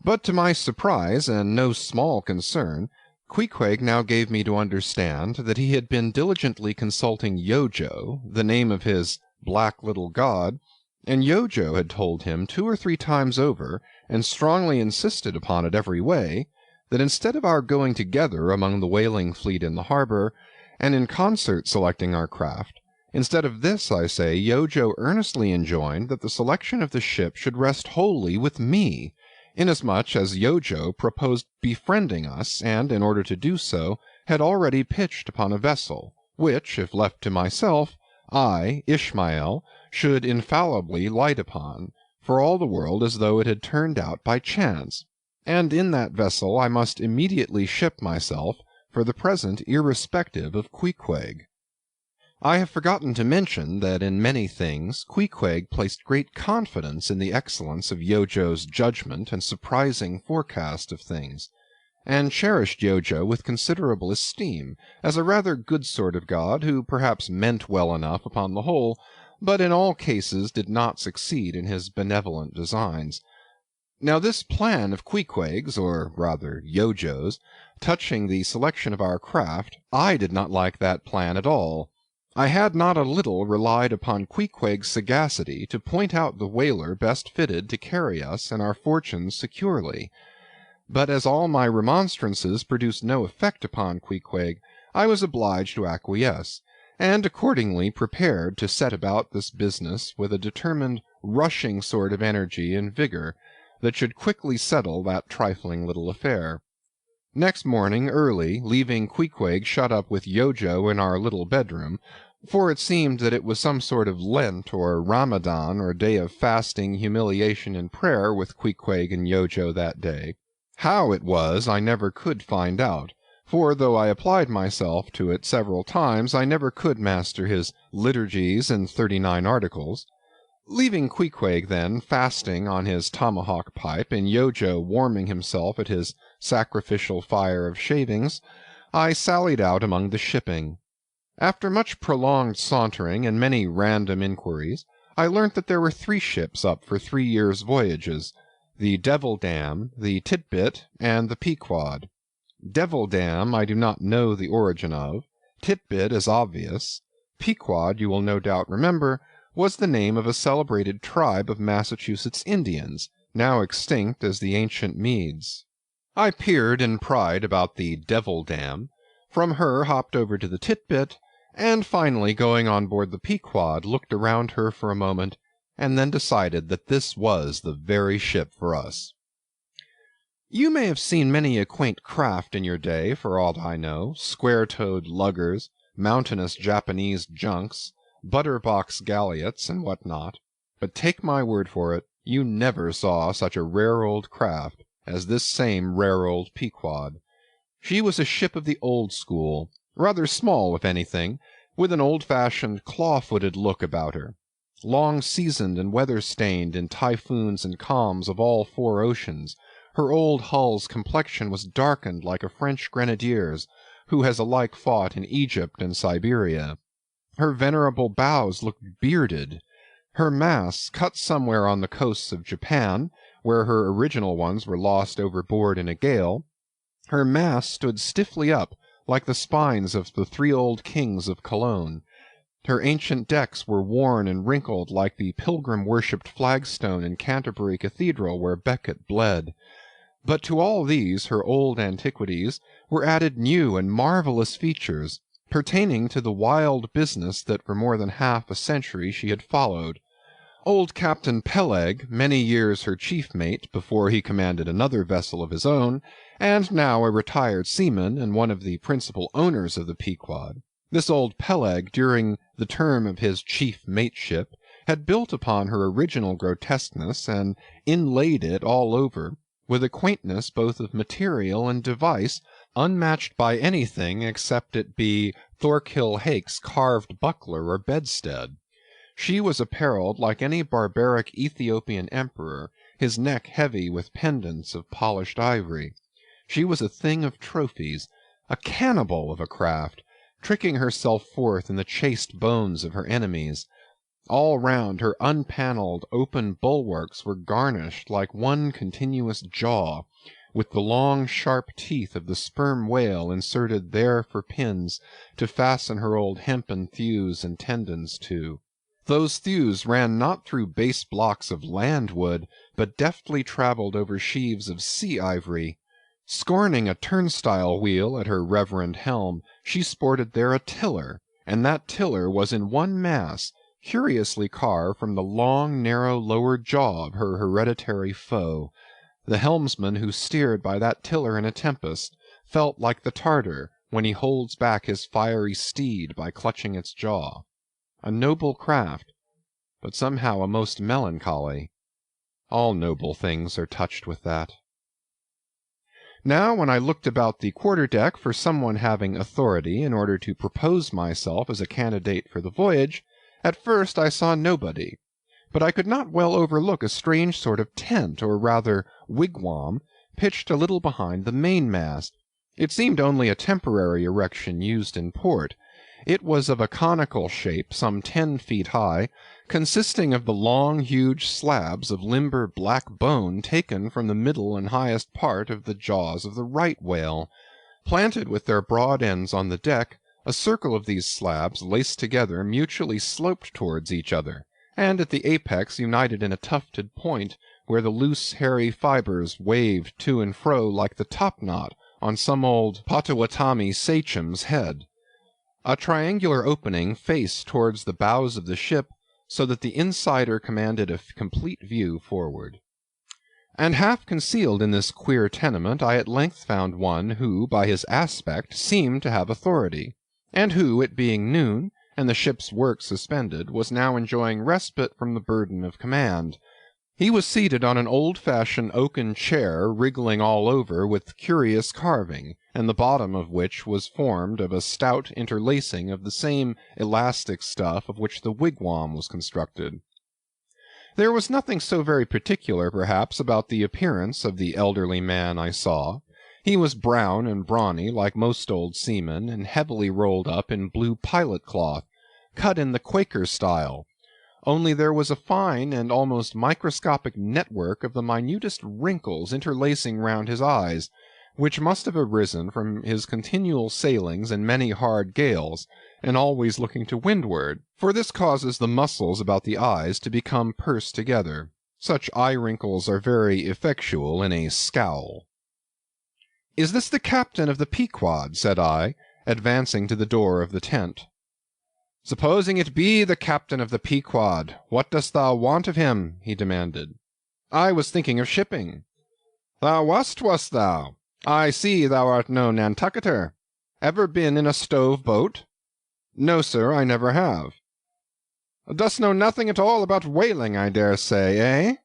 but to my surprise and no small concern, Queequeg now gave me to understand that he had been diligently consulting Yojo, the name of his black little god, and Yojo had told him 2 or 3 times over, and strongly insisted upon it every way, that instead of our going together among the whaling fleet in the harbor, and in concert selecting our craft, instead of this, I say, Yojo earnestly enjoined that the selection of the ship should rest wholly with me, inasmuch as Yojo proposed befriending us, and, in order to do so, had already pitched upon a vessel, which, if left to myself, I, Ishmael, should infallibly light upon, for all the world as though it had turned out by chance, and in that vessel I must immediately ship myself, for the present irrespective of Queequeg. I have forgotten to mention that in many things Queequeg placed great confidence in the excellence of Yojo's judgment and surprising forecast of things, and cherished Yojo with considerable esteem, as a rather good sort of god, who perhaps meant well enough upon the whole, but in all cases did not succeed in his benevolent designs. Now this plan of Queequeg's, or rather Yojo's, touching the selection of our craft, I did not like that plan at all. I had not a little relied upon Queequeg's sagacity to point out the whaler best fitted to carry us and our fortunes securely. But as all my remonstrances produced no effect upon Queequeg, I was obliged to acquiesce, and accordingly prepared to set about this business with a determined, rushing sort of energy and vigor that should quickly settle that trifling little affair. Next morning early, leaving Queequeg shut up with Yojo in our little bedroom, for it seemed that it was some sort of Lent or Ramadan or day of fasting, humiliation, and prayer with Queequeg and Yojo that day. How it was I never could find out, for though I applied myself to it several times, I never could master his liturgies and 39 articles. Leaving Queequeg, then, fasting on his tomahawk pipe, and Yojo warming himself at his sacrificial fire of shavings, I sallied out among the shipping. After much prolonged sauntering and many random inquiries, I learnt that there were 3 ships up for 3 years' voyages, the Devil Dam, the Tit-Bit, and the Pequod. Devil Dam I do not know the origin of. Tit-Bit is obvious. Pequod, you will no doubt remember, was the name of a celebrated tribe of Massachusetts Indians, now extinct as the ancient Medes. I peered in pride about the Devil Dam, from her hopped over to the Tit-Bit, and finally going on board the Pequod looked around her for a moment, and then decided that this was the very ship for us. You may have seen many a quaint craft in your day, for aught I know, square-toed luggers, mountainous Japanese junks, butterbox galliots, and what not, but take my word for it, you never saw such a rare old craft as this same rare old Pequod. She was a ship of the old school, rather small if anything, with an old-fashioned claw-footed look about her. Long seasoned and weather-stained in typhoons and calms of all 4 oceans, her old hull's complexion was darkened like a French grenadier's, who has alike fought in Egypt and Siberia. Her venerable bows looked bearded. Her masts, cut somewhere on the coasts of Japan, where her original ones were lost overboard in a gale, her masts stood stiffly up, like the spines of the 3 old kings of Cologne. Her ancient decks were worn and wrinkled like the pilgrim-worshipped flagstone in Canterbury Cathedral where Becket bled. But to all these, her old antiquities, were added new and marvelous features, pertaining to the wild business that for more than half a century she had followed. Old Captain Peleg, many years her chief mate before he commanded another vessel of his own, and now a retired seaman and one of the principal owners of the Pequod, this old Peleg, during the term of his chief mateship, had built upon her original grotesqueness and inlaid it all over, with a quaintness both of material and device unmatched by anything except it be Thorkill Hake's carved buckler or bedstead. She was apparelled like any barbaric Ethiopian emperor, his neck heavy with pendants of polished ivory. She was a thing of trophies, a cannibal of a craft, tricking herself forth in the chased bones of her enemies. All round her unpanelled, open bulwarks were garnished like one continuous jaw, with the long, sharp teeth of the sperm whale inserted there for pins to fasten her old hempen thews and tendons to. Those thews ran not through base blocks of land wood, but deftly travelled over sheaves of sea ivory. Scorning a turnstile wheel at her reverend helm, she sported there a tiller, and that tiller was in one mass, curiously carved from the long, narrow lower jaw of her hereditary foe. The helmsman who steered by that tiller in a tempest felt like the Tartar when he holds back his fiery steed by clutching its jaw. A noble craft, but somehow a most melancholy. All noble things are touched with that. Now when I looked about the quarter-deck for someone having authority in order to propose myself as a candidate for the voyage, at first I saw nobody, but I could not well overlook a strange sort of tent, or rather wigwam, pitched a little behind the mainmast. It seemed only a temporary erection used in port. It was of a conical shape, some 10 feet high, consisting of the long, huge slabs of limber black bone taken from the middle and highest part of the jaws of the right whale. Planted with their broad ends on the deck, a circle of these slabs, laced together, mutually sloped towards each other, and at the apex united in a tufted point, where the loose, hairy fibres waved to and fro like the topknot on some old Potawatomi sachem's head. A triangular opening faced towards the bows of the ship, so that the insider commanded a complete view forward. And half concealed in this queer tenement I at length found one who, by his aspect, seemed to have authority, and who, it being noon, and the ship's work suspended, was now enjoying respite from the burden of command. He was seated on an old-fashioned oaken chair, wriggling all over with curious carving, and the bottom of which was formed of a stout interlacing of the same elastic stuff of which the wigwam was constructed. There was nothing so very particular, perhaps, about the appearance of the elderly man I saw. He was brown and brawny, like most old seamen, and heavily rolled up in blue pilot cloth, cut in the Quaker style, only there was a fine and almost microscopic network of the minutest wrinkles interlacing round his eyes, which must have arisen from his continual sailings in many hard gales, and always looking to windward, for this causes the muscles about the eyes to become pursed together. Such eye wrinkles are very effectual in a scowl. "Is this the captain of the Pequod?" said I, advancing to the door of the tent. "Supposing it be the captain of the Pequod, what dost thou want of him?" he demanded. "I was thinking of shipping." "Thou wast thou? I see thou art no Nantucketer. Ever been in a stove boat?" "No, sir, I never have." "Dost know nothing at all about whaling, I dare say, eh?"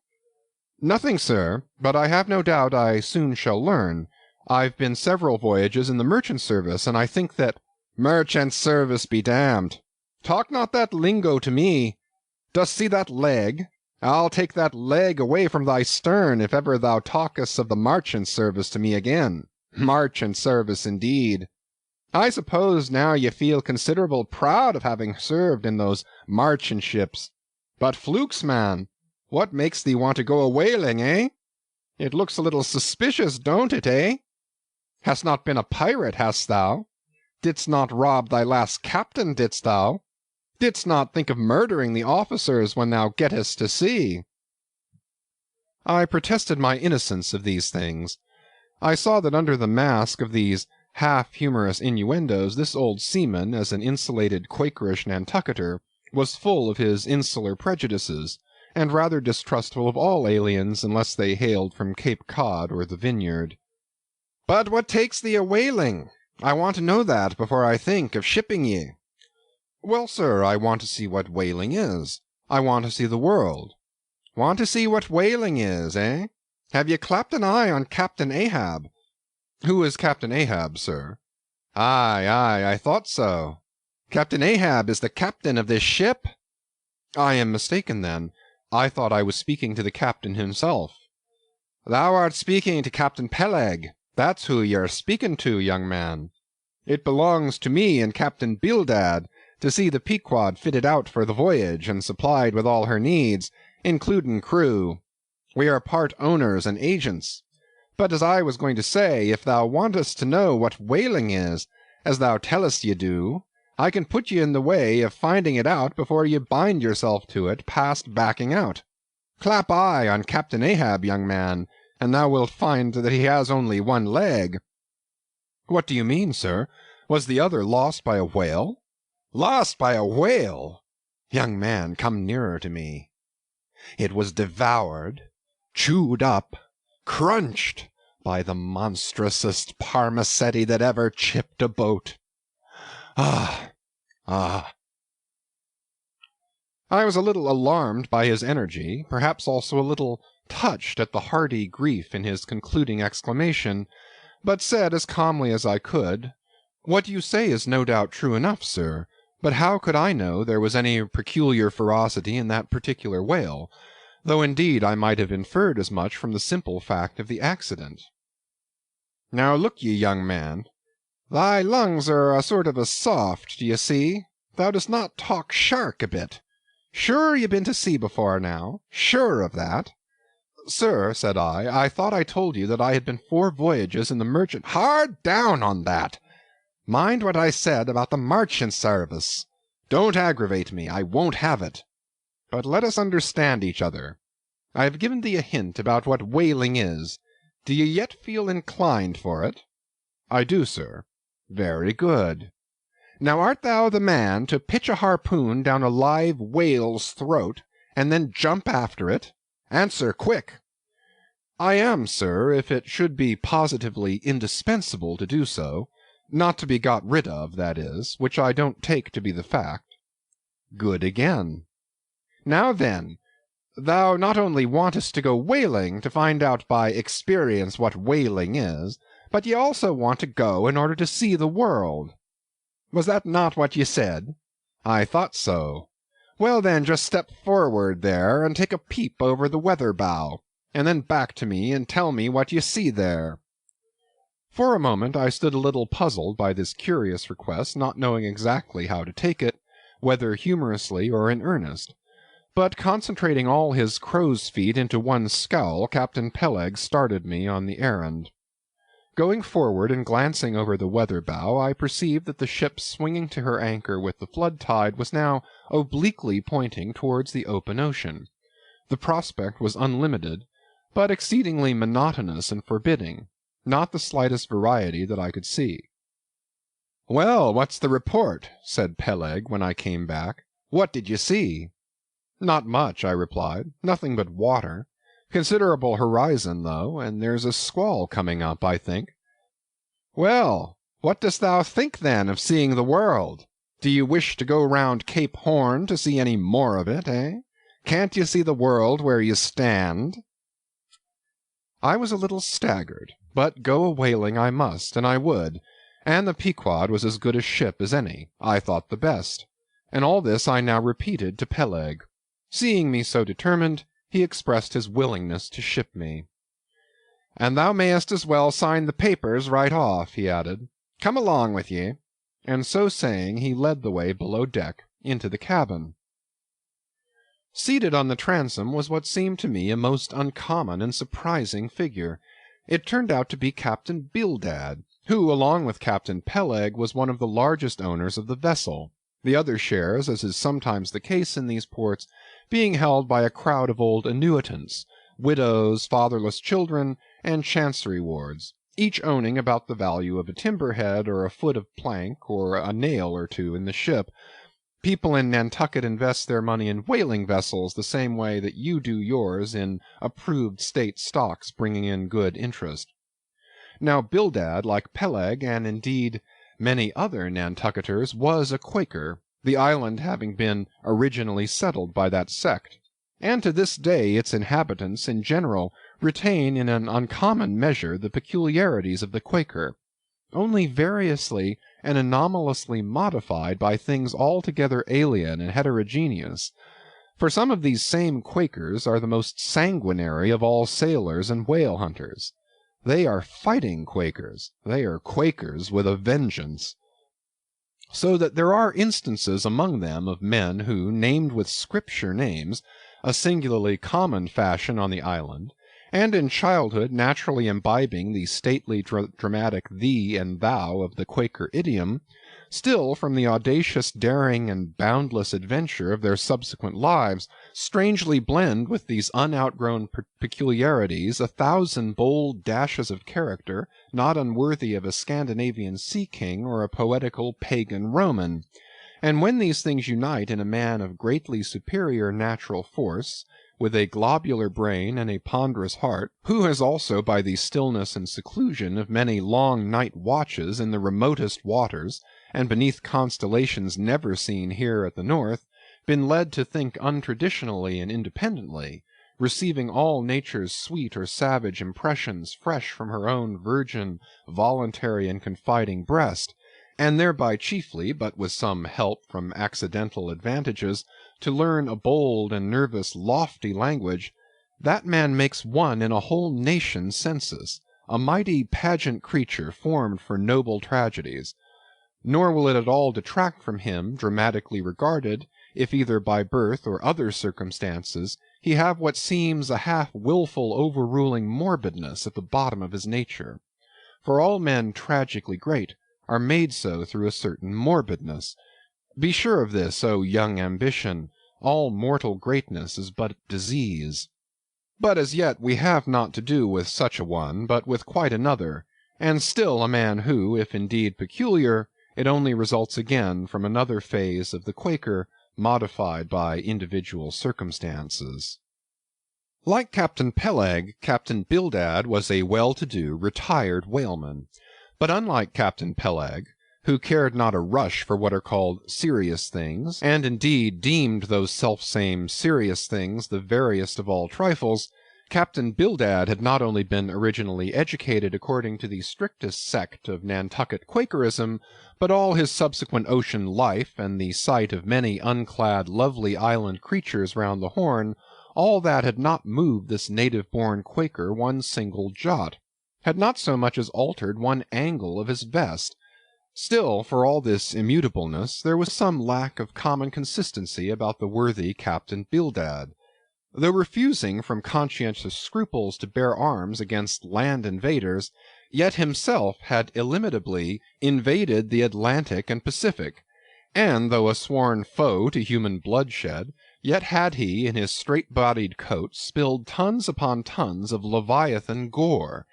"Nothing, sir, but I have no doubt I soon shall learn. I've been several voyages in the merchant service, and I think that—" "Merchant service be damned! Talk not that lingo to me. Dost see that leg? I'll take that leg away from thy stern if ever thou talkest of the marchant service to me again. Marchant service, indeed! I suppose now ye feel considerable proud of having served in those marchant ships. But flukes, man, what makes thee want to go a-whaling, eh? It looks a little suspicious, don't it, eh? Hast not been a pirate, hast thou? Didst not rob thy last captain, didst thou? Didst not think of murdering the officers when thou gettest to sea?" I protested my innocence of these things. I saw that under the mask of these half-humorous innuendos this old seaman, as an insulated Quakerish Nantucketer, was full of his insular prejudices, and rather distrustful of all aliens unless they hailed from Cape Cod or the Vineyard. "But what takes thee a-whaling? I want to know that before I think of shipping ye." "Well, sir, I want to see what whaling is. I want to see the world." "Want to see what whaling is, eh? Have ye clapped an eye on Captain Ahab?" "Who is Captain Ahab, sir?" "Aye, aye, I thought so. Captain Ahab is the captain of this ship." "I am mistaken, then. I thought I was speaking to the captain himself." "Thou art speaking to Captain Peleg. That's who you're speaking to, young man. It belongs to me and Captain Bildad to see the Pequod fitted out for the voyage and supplied with all her needs, including crew. We are part owners and agents. But as I was going to say, if thou wantest to know what whaling is, as thou tellest ye do, I can put ye in the way of finding it out before ye bind yourself to it past backing out. Clap eye on Captain Ahab, young man, and thou wilt find that he has only one leg." "What do you mean, sir? Was the other lost by a whale?" "Lost by a whale? Young man, come nearer to me. It was devoured, chewed up, crunched by the monstrousest parmacetti that ever chipped a boat. Ah, ah." I was a little alarmed by his energy, perhaps also a little touched at the hearty grief in his concluding exclamation, but said as calmly as I could, "What you say is no doubt true enough, sir, but how could I know there was any peculiar ferocity in that particular whale, though indeed I might have inferred as much from the simple fact of the accident." "Now look ye, young man, thy lungs are a sort of a soft, d'ye see? Thou dost not talk shark a bit. Sure ye been to sea before now? Sure of that?" "Sir," said I thought I told you that I had been 4 voyages in the merchant—" "Hard down on that! Mind what I said about the marchant service. Don't aggravate me. I won't have it. But let us understand each other. I have given thee a hint about what whaling is. Do ye yet feel inclined for it?" "I do, sir." "Very good. Now art thou the man to pitch a harpoon down a live whale's throat, and then jump after it? Answer quick!" "I am, sir, if it should be positively indispensable to do so, not to be got rid of, that is, which I don't take to be the fact." "Good again. Now then, thou not only wantest to go whaling to find out by experience what whaling is, but ye also want to go in order to see the world. Was that not what ye said?" "I thought so." "Well then, just step forward there, and take a peep over the weather bow, and then back to me and tell me what ye see there." For a moment I stood a little puzzled by this curious request, not knowing exactly how to take it, whether humorously or in earnest. But concentrating all his crow's feet into one scowl, Captain Peleg started me on the errand. Going forward and glancing over the weather bow, I perceived that the ship swinging to her anchor with the flood tide was now obliquely pointing towards the open ocean. The prospect was unlimited, but exceedingly monotonous and forbidding, not the slightest variety that I could see. "Well, what's the report?" said Peleg when I came back. "What did you see?" "Not much," I replied. "Nothing but water. Considerable horizon, though, and there's a squall coming up, I think." "Well, what dost thou think, then, of seeing the world? Do you wish to go round Cape Horn to see any more of it, eh? Can't you see the world where you stand?" I was a little staggered, but go a-whaling I must, and I would, and the Pequod was as good a ship as any, I thought the best, and all this I now repeated to Peleg. Seeing me so determined, he expressed his willingness to ship me. "And thou mayest as well sign the papers right off," he added. "Come along with ye." And so saying, he led the way below deck into the cabin. Seated on the transom was what seemed to me a most uncommon and surprising figure. It turned out to be Captain Bildad, who, along with Captain Peleg, was one of the largest owners of the vessel, the other shares, as is sometimes the case in these ports, being held by a crowd of old annuitants, widows, fatherless children, and chancery wards, each owning about the value of a timber-head or a foot of plank or a nail or two in the ship. People in Nantucket invest their money in whaling vessels the same way that you do yours in approved state stocks bringing in good interest. Now Bildad, like Peleg, and indeed many other Nantucketers, was a Quaker, the island having been originally settled by that sect, and to this day its inhabitants in general retain in an uncommon measure the peculiarities of the Quaker, only variously and anomalously modified by things altogether alien and heterogeneous. For some of these same Quakers are the most sanguinary of all sailors and whale hunters. They are fighting Quakers. They are Quakers with a vengeance. So that there are instances among them of men who, named with Scripture names, a singularly common fashion on the island, and in childhood naturally imbibing the stately dramatic thee and thou of the Quaker idiom, still from the audacious daring and boundless adventure of their subsequent lives, strangely blend with these unoutgrown peculiarities 1,000 bold dashes of character not unworthy of a Scandinavian sea king or a poetical pagan Roman. And when these things unite in a man of greatly superior natural force, with a globular brain and a ponderous heart, who has also by the stillness and seclusion of many long night watches in the remotest waters, and beneath constellations never seen here at the north, been led to think untraditionally and independently, receiving all nature's sweet or savage impressions fresh from her own virgin, voluntary, and confiding breast, and thereby chiefly, but with some help from accidental advantages, to learn a bold and nervous lofty language, that man makes one in a whole nation's census, a mighty pageant creature formed for noble tragedies. Nor will it at all detract from him, dramatically regarded, if either by birth or other circumstances he have what seems a half-wilful overruling morbidness at the bottom of his nature. For all men tragically great are made so through a certain morbidness. Be sure of this, O young ambition, all mortal greatness is but disease. But as yet we have not to do with such a one, but with quite another, and still a man who, if indeed peculiar, It only results again from another phase of the Quaker, modified by individual circumstances. Like Captain Peleg, Captain Bildad was a well-to-do, retired whaleman. But unlike Captain Peleg, who cared not a rush for what are called serious things, and indeed deemed those selfsame serious things the veriest of all trifles, Captain Bildad had not only been originally educated according to the strictest sect of Nantucket Quakerism, but all his subsequent ocean life, and the sight of many unclad lovely island creatures round the Horn, all that had not moved this native-born Quaker one single jot, had not so much as altered one angle of his vest. Still, for all this immutableness, there was some lack of common consistency about the worthy Captain Bildad. Though refusing from conscientious scruples to bear arms against land invaders, yet himself had illimitably invaded the Atlantic and Pacific, and though a sworn foe to human bloodshed, yet had he in his straight-bodied coat spilled tons upon tons of Leviathan gore.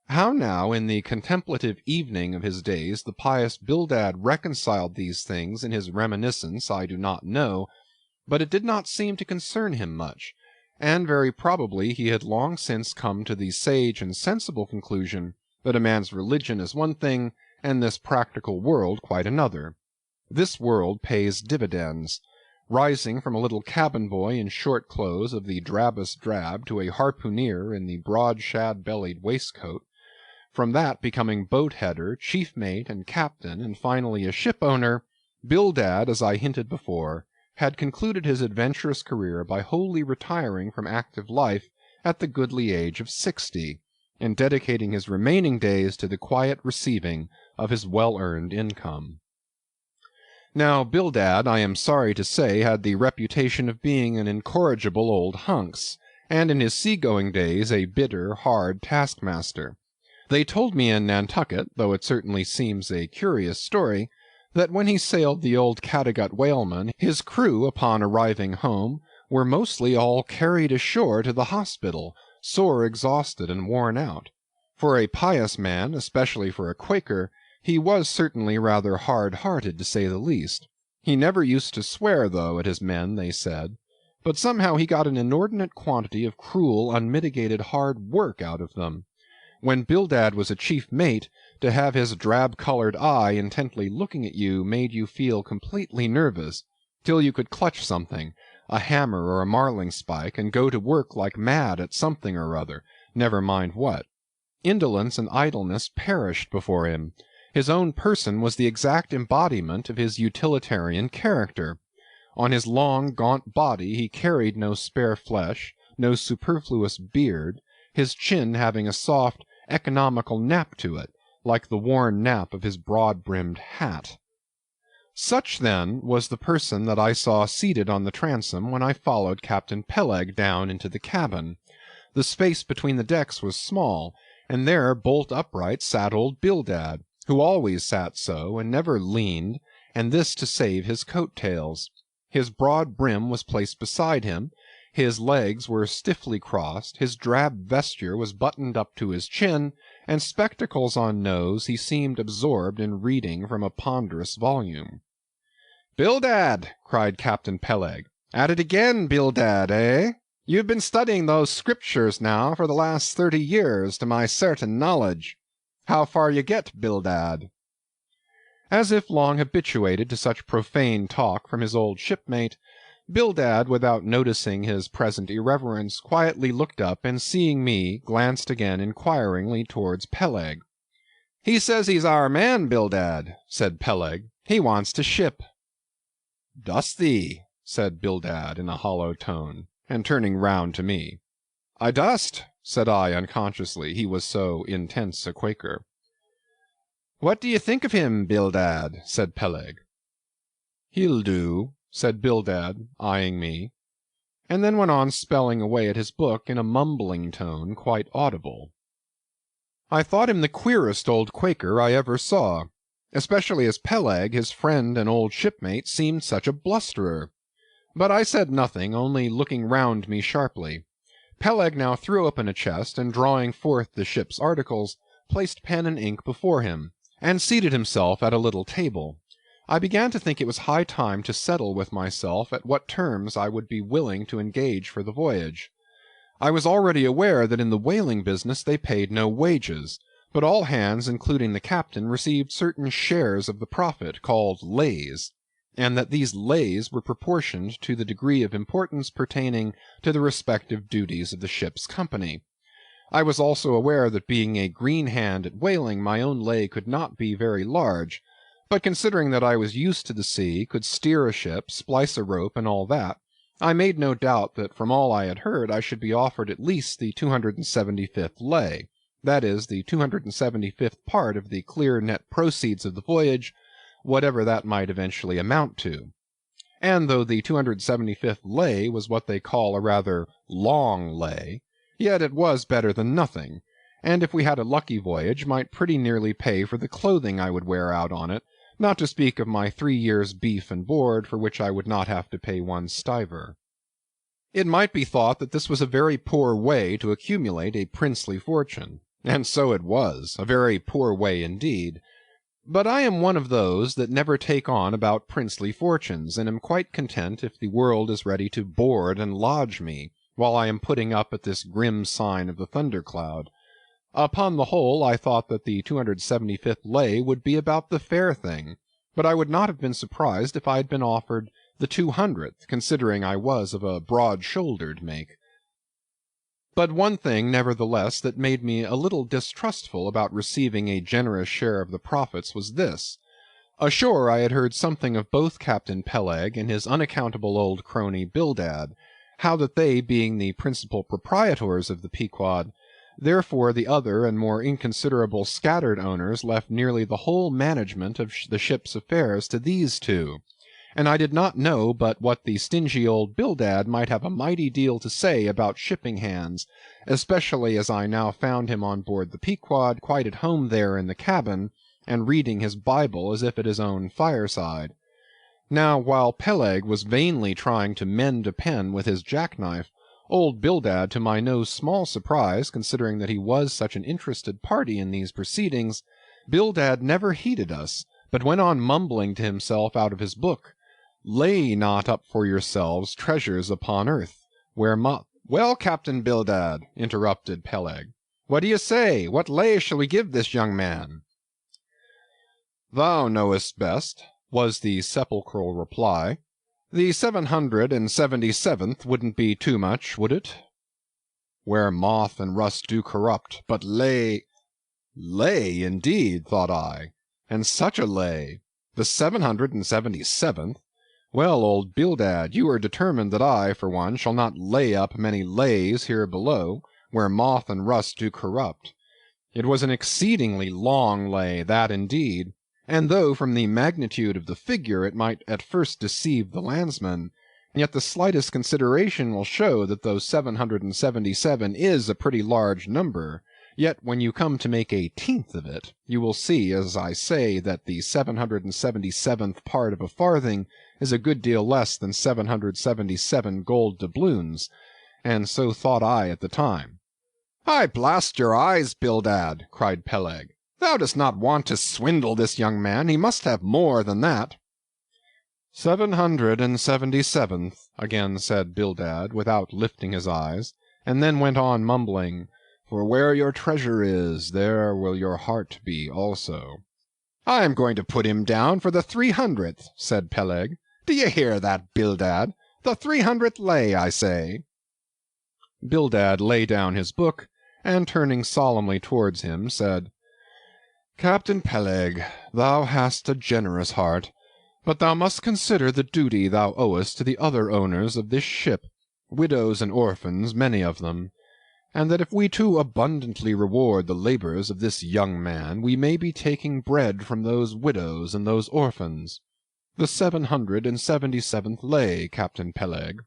How now in the contemplative evening of his days the pious Bildad reconciled these things in his reminiscence I do not know, but it did not seem to concern him much, and very probably he had long since come to the sage and sensible conclusion that a man's religion is one thing, and this practical world quite another. This world pays dividends. Rising from a little cabin boy in short clothes of the drabbest drab to a harpooneer in the broad shad-bellied waistcoat, from that becoming boat-header, chief mate, and captain, and finally a ship-owner, Bildad, as I hinted before, had concluded his adventurous career by wholly retiring from active life at the goodly age of 60, and dedicating his remaining days to the quiet receiving of his well-earned income. Now, Bildad, I am sorry to say, had the reputation of being an incorrigible old hunks, and in his sea-going days a bitter, hard taskmaster. They told me in Nantucket, though it certainly seems a curious story, that when he sailed the old Cattegut whaleman, his crew, upon arriving home, were mostly all carried ashore to the hospital, sore exhausted and worn out. For a pious man, especially for a Quaker, he was certainly rather hard-hearted, to say the least. He never used to swear, though, at his men, they said, but somehow he got an inordinate quantity of cruel, unmitigated hard work out of them. When Bildad was a chief mate, to have his drab-colored eye intently looking at you made you feel completely nervous, till you could clutch something, a hammer or a marling-spike, and go to work like mad at something or other, never mind what. Indolence and idleness perished before him. His own person was the exact embodiment of his utilitarian character. On his long, gaunt body he carried no spare flesh, no superfluous beard, his chin having a soft, economical nap to it, like the worn nap of his broad-brimmed hat. Such, then, was the person that I saw seated on the transom when I followed Captain Peleg down into the cabin. The space between the decks was small, and there bolt upright sat old Bildad, who always sat so, and never leaned, and this to save his coat-tails. His broad brim was placed beside him, his legs were stiffly crossed, his drab vesture was buttoned up to his chin, and spectacles on nose, he seemed absorbed in reading from a ponderous volume. "Bildad!" cried Captain Peleg. "At it again, Bildad, eh? You've been studying those scriptures now for the last 30 years, to my certain knowledge. How far you get, Bildad?" As if long habituated to such profane talk from his old shipmate, Bildad, without noticing his present irreverence, quietly looked up, and seeing me, glanced again inquiringly towards Peleg. "He says he's our man, Bildad," said Peleg. "He wants to ship." "Dost thee?" said Bildad in a hollow tone, and turning round to me. "I dost," said I unconsciously, he was so intense a Quaker. "What do you think of him, Bildad?" said Peleg. "He'll do," said Bildad, eyeing me, and then went on spelling away at his book in a mumbling tone quite audible. I thought him the queerest old Quaker I ever saw, especially as Peleg, his friend and old shipmate, seemed such a blusterer. But I said nothing, only looking round me sharply. Peleg now threw open a chest, and drawing forth the ship's articles, placed pen and ink before him, and seated himself at a little table. I began to think it was high time to settle with myself at what terms I would be willing to engage for the voyage. I was already aware that in the whaling business they paid no wages, but all hands, including the captain, received certain shares of the profit, called lays, and that these lays were proportioned to the degree of importance pertaining to the respective duties of the ship's company. I was also aware that being a green hand at whaling, my own lay could not be very large, but considering that I was used to the sea, could steer a ship, splice a rope, and all that, I made no doubt that from all I had heard I should be offered at least the 275th lay, that is, the 275th part of the clear net proceeds of the voyage, whatever that might eventually amount to. And though the 275th lay was what they call a rather long lay, yet it was better than nothing, and if we had a lucky voyage, might pretty nearly pay for the clothing I would wear out on it, not to speak of my 3 years' beef and board, for which I would not have to pay 1 stiver. It might be thought that this was a very poor way to accumulate a princely fortune, and so it was, a very poor way indeed. But I am one of those that never take on about princely fortunes, and am quite content if the world is ready to board and lodge me, while I am putting up at this grim sign of the thundercloud. Upon the whole, I thought that the 275th lay would be about the fair thing, but I would not have been surprised if I had been offered the 200th, considering I was of a broad-shouldered make. But one thing, nevertheless, that made me a little distrustful about receiving a generous share of the profits was this. Ashore I had heard something of both Captain Peleg and his unaccountable old crony Bildad, how that they, being the principal proprietors of the Pequod, therefore the other and more inconsiderable scattered owners left nearly the whole management of the ship's affairs to these two, and I did not know but what the stingy old Bildad might have a mighty deal to say about shipping hands, especially as I now found him on board the Pequod, quite at home there in the cabin, and reading his Bible as if at his own fireside. Now, while Peleg was vainly trying to mend a pen with his jackknife, old Bildad, to my no small surprise, considering that he was such an interested party in these proceedings, Bildad never heeded us, but went on mumbling to himself out of his book, "Lay not up for yourselves treasures upon earth, where moth—" "Well, Captain Bildad," interrupted Peleg, "what do you say? What lay shall we give this young man?" "Thou knowest best," was the sepulchral reply. "The 777th wouldn't be too much, would it? Where moth and rust do corrupt, but lay—" Lay, indeed, thought I, and such a lay! The 777th! Well, old Bildad, you are determined that I, for one, shall not lay up many lays here below, where moth and rust do corrupt. It was an exceedingly long lay, that indeed, and though from the magnitude of the figure it might at first deceive the landsman, yet the slightest consideration will show that though 777 is a pretty large number, yet when you come to make a tenth of it, you will see, as I say, that the 777th part of a farthing is a good deal less than 777 gold doubloons, and so thought I at the time. "I blast your eyes, Bildad," cried Peleg. "Thou dost not want to swindle this young man. He must have more than that." 777th, again said Bildad, without lifting his eyes, and then went on mumbling, "For where your treasure is, there will your heart be also." "I am going to put him down for the 300th, said Peleg. "Do you hear that, Bildad? The 300th lay, I say." Bildad lay down his book, and turning solemnly towards him, said, "Captain Peleg, thou hast a generous heart, but thou must consider the duty thou owest to the other owners of this ship, widows and orphans, many of them, and that if we too abundantly reward the labours of this young man, we may be taking bread from those widows and those orphans. The 777th lay, Captain Peleg."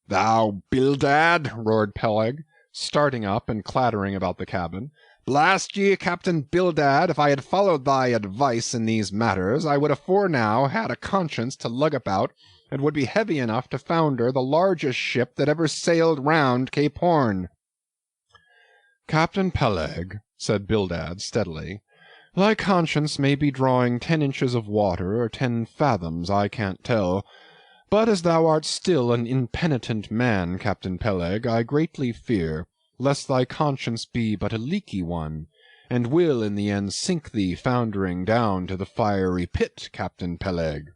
"Thou Bildad!" roared Peleg, starting up and clattering about the cabin. "Blast ye, Captain Bildad, if I had followed thy advice in these matters, I would afore now had a conscience to lug about, and would be heavy enough to founder the largest ship that ever sailed round Cape Horn." "Captain Peleg," said Bildad steadily, Thy conscience may be drawing 10 inches of water, or 10 fathoms, I can't tell. But as thou art still an impenitent man, Captain Peleg, I greatly fear lest thy conscience be but a leaky one, and will in the end sink thee foundering down to the fiery pit, Captain Peleg.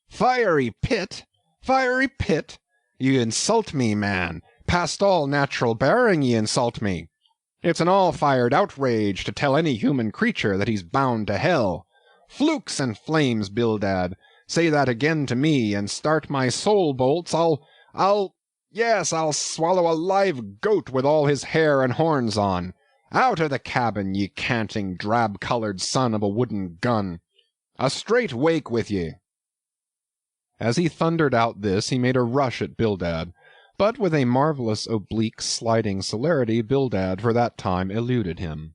Fiery pit? Fiery pit? Ye insult me, man. Past all natural bearing ye insult me. It's an all-fired outrage to tell any human creature that he's bound to hell. Flukes and flames, Bildad, say that again to me, and start my soul bolts, Yes, I'll swallow a live goat with all his hair and horns on. Out of the cabin, ye canting, drab-coloured son of a wooden gun. A straight wake with ye. As he thundered out this, he made a rush at Bildad, but with a marvellous oblique sliding celerity Bildad for that time eluded him.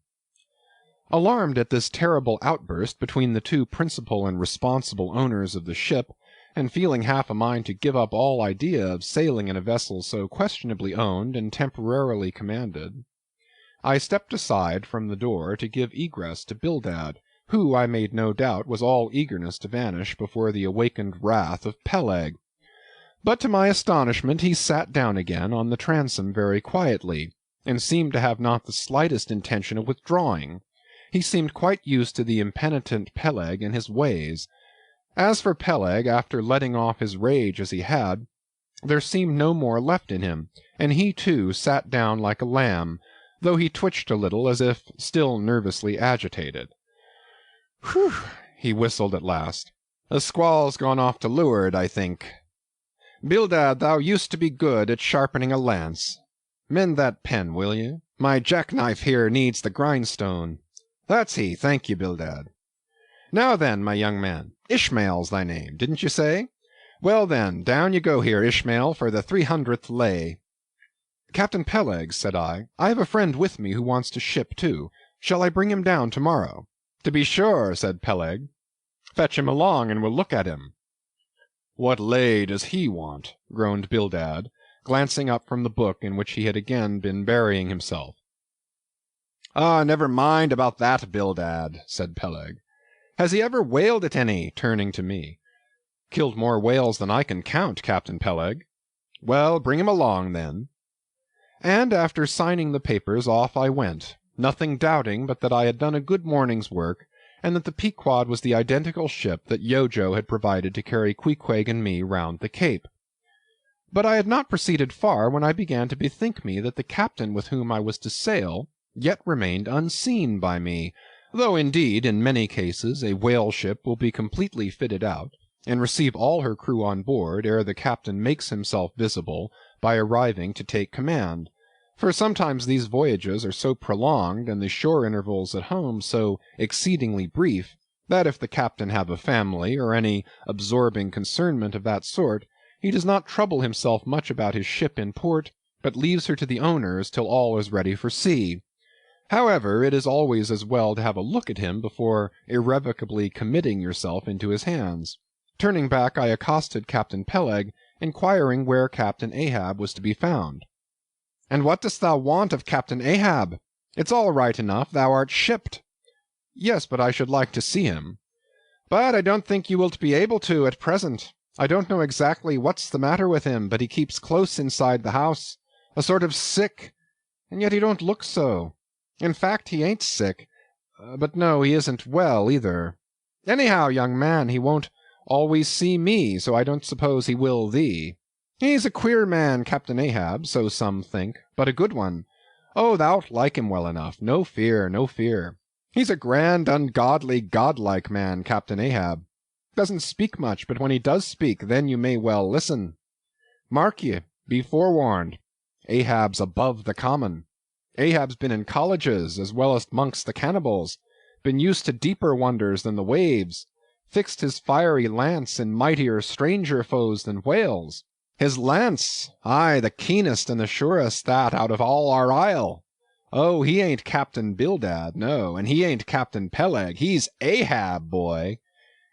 Alarmed at this terrible outburst between the two principal and responsible owners of the ship, and feeling half a mind to give up all idea of sailing in a vessel so questionably owned and temporarily commanded, I stepped aside from the door to give egress to Bildad, who, I made no doubt, was all eagerness to vanish before the awakened wrath of Peleg. But to my astonishment he sat down again on the transom very quietly, and seemed to have not the slightest intention of withdrawing. He seemed quite used to the impenitent Peleg and his ways. As for Peleg, after letting off his rage as he had, there seemed no more left in him, and he too sat down like a lamb, though he twitched a little as if still nervously agitated. "Whew!" he whistled at last. "The squall's gone off to leeward, I think. Bildad, thou used to be good at sharpening a lance. Mend that pen, will you? My jackknife here needs the grindstone. That's he, thank you, Bildad. Now then, my young man, Ishmael's thy name, didn't you say? Well then, down you go here, Ishmael, for the 300th lay." "Captain Peleg," said I have a friend with me who wants to ship too. Shall I bring him down tomorrow?" "To be sure," said Peleg. "Fetch him along, and we'll look at him." "What lay does he want?" groaned Bildad, glancing up from the book in which he had again been burying himself. "Ah, never mind about that, Bildad," said Peleg. "Has he ever whaled at any?" turning to me. "Killed more whales than I can count, Captain Peleg." "Well, bring him along, then." And after signing the papers, off I went, nothing doubting but that I had done a good morning's work, and that the Pequod was the identical ship that Yojo had provided to carry Queequeg and me round the Cape. But I had not proceeded far when I began to bethink me that the captain with whom I was to sail yet remained unseen by me, though indeed in many cases a whale ship will be completely fitted out, and receive all her crew on board ere the captain makes himself visible by arriving to take command, for sometimes these voyages are so prolonged, and the shore intervals at home so exceedingly brief, that if the captain have a family, or any absorbing concernment of that sort, he does not trouble himself much about his ship in port, but leaves her to the owners till all is ready for sea. However, it is always as well to have a look at him before irrevocably committing yourself into his hands. Turning back, I accosted Captain Peleg, inquiring where Captain Ahab was to be found. "And what dost thou want of Captain Ahab? It's all right enough, thou art shipped." "Yes, but I should like to see him." "But I don't think you wilt be able to at present. I don't know exactly what's the matter with him, but he keeps close inside the house, a sort of sick, and yet he don't look so. In fact, he ain't sick, but no, he isn't well either. Anyhow, young man, he won't always see me, so I don't suppose he will thee. He's a queer man, Captain Ahab, so some think, but a good one. Oh, thou'lt like him well enough, no fear, no fear. He's a grand, ungodly, godlike man, Captain Ahab. Doesn't speak much, but when he does speak, then you may well listen. Mark ye, be forewarned. Ahab's above the common. Ahab's been in colleges, as well as 'mongst the cannibals, been used to deeper wonders than the waves, fixed his fiery lance in mightier, stranger foes than whales. His lance, aye, the keenest and the surest that out of all our isle. Oh, he ain't Captain Bildad, no, and he ain't Captain Peleg, he's Ahab, boy.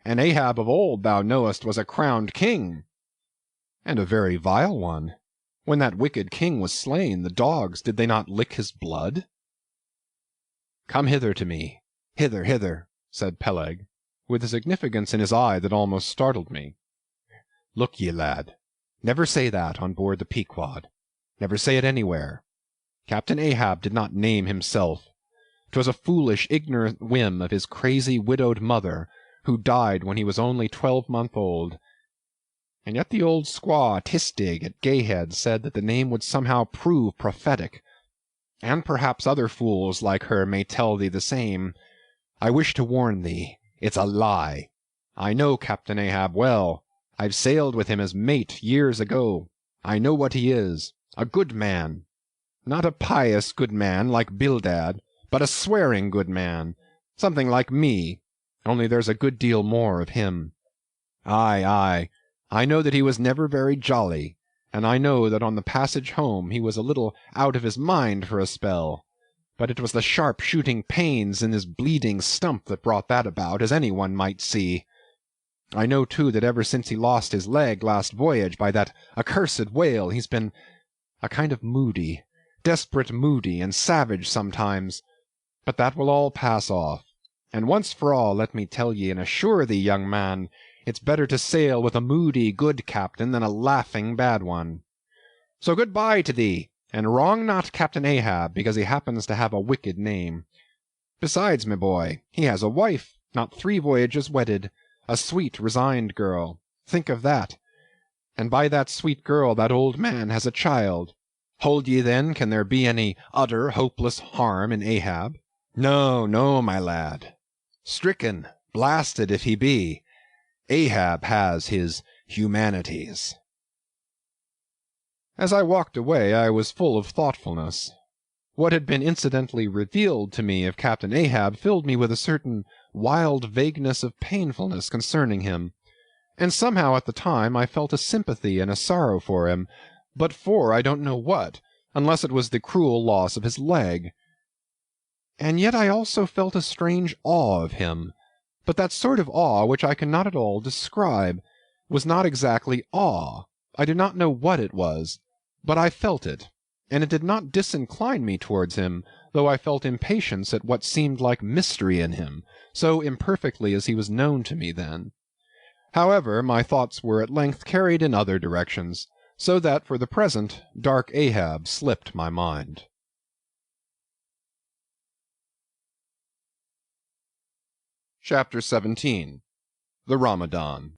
And Ahab of old, thou knowest, was a crowned king. And a very vile one. When that wicked king was slain, the dogs, did they not lick his blood? Come hither to me. Hither, hither, said Peleg, with a significance in his eye that almost startled me. Look ye, lad, never say that on board the Pequod. Never say it anywhere. Captain Ahab did not name himself. 'Twas a foolish, ignorant whim of his crazy widowed mother, who died when he was only 12 months old. And yet the old squaw Tistig at Gayhead said that the name would somehow prove prophetic. And perhaps other fools like her may tell thee the same. I wish to warn thee, it's a lie. I know Captain Ahab well. I've sailed with him as mate years ago. I know what he is, a good man. Not a pious good man like Bildad, but a swearing good man, something like me, only there's a good deal more of him. Aye, aye, I know that he was never very jolly, and I know that on the passage home he was a little out of his mind for a spell. But it was the sharp-shooting pains in his bleeding stump that brought that about, as any one might see. I know, too, that ever since he lost his leg last voyage by that accursed whale, he's been a kind of moody, desperate moody, and savage sometimes. But that will all pass off. And once for all, let me tell ye and assure thee, young man, it's better to sail with a moody, good captain than a laughing, bad one. So good-bye to thee, and wrong not Captain Ahab because he happens to have a wicked name. Besides, my boy, he has a wife, not 3 voyages wedded, a sweet, resigned girl. Think of that. And by that sweet girl that old man has a child. Hold ye then, can there be any utter, hopeless harm in Ahab? No, no, my lad. Stricken, blasted if he be, Ahab has his humanities. As I walked away, I was full of thoughtfulness. What had been incidentally revealed to me of Captain Ahab filled me with a certain wild vagueness of painfulness concerning him, and somehow at the time I felt a sympathy and a sorrow for him, but for I don't know what, unless it was the cruel loss of his leg. And yet I also felt a strange awe of him, but that sort of awe which I cannot at all describe, was not exactly awe. I do not know what it was, but I felt it, and it did not disincline me towards him, though I felt impatience at what seemed like mystery in him, so imperfectly as he was known to me then. However, my thoughts were at length carried in other directions, so that for the present dark Ahab slipped my mind. Chapter 17. The Ramadan.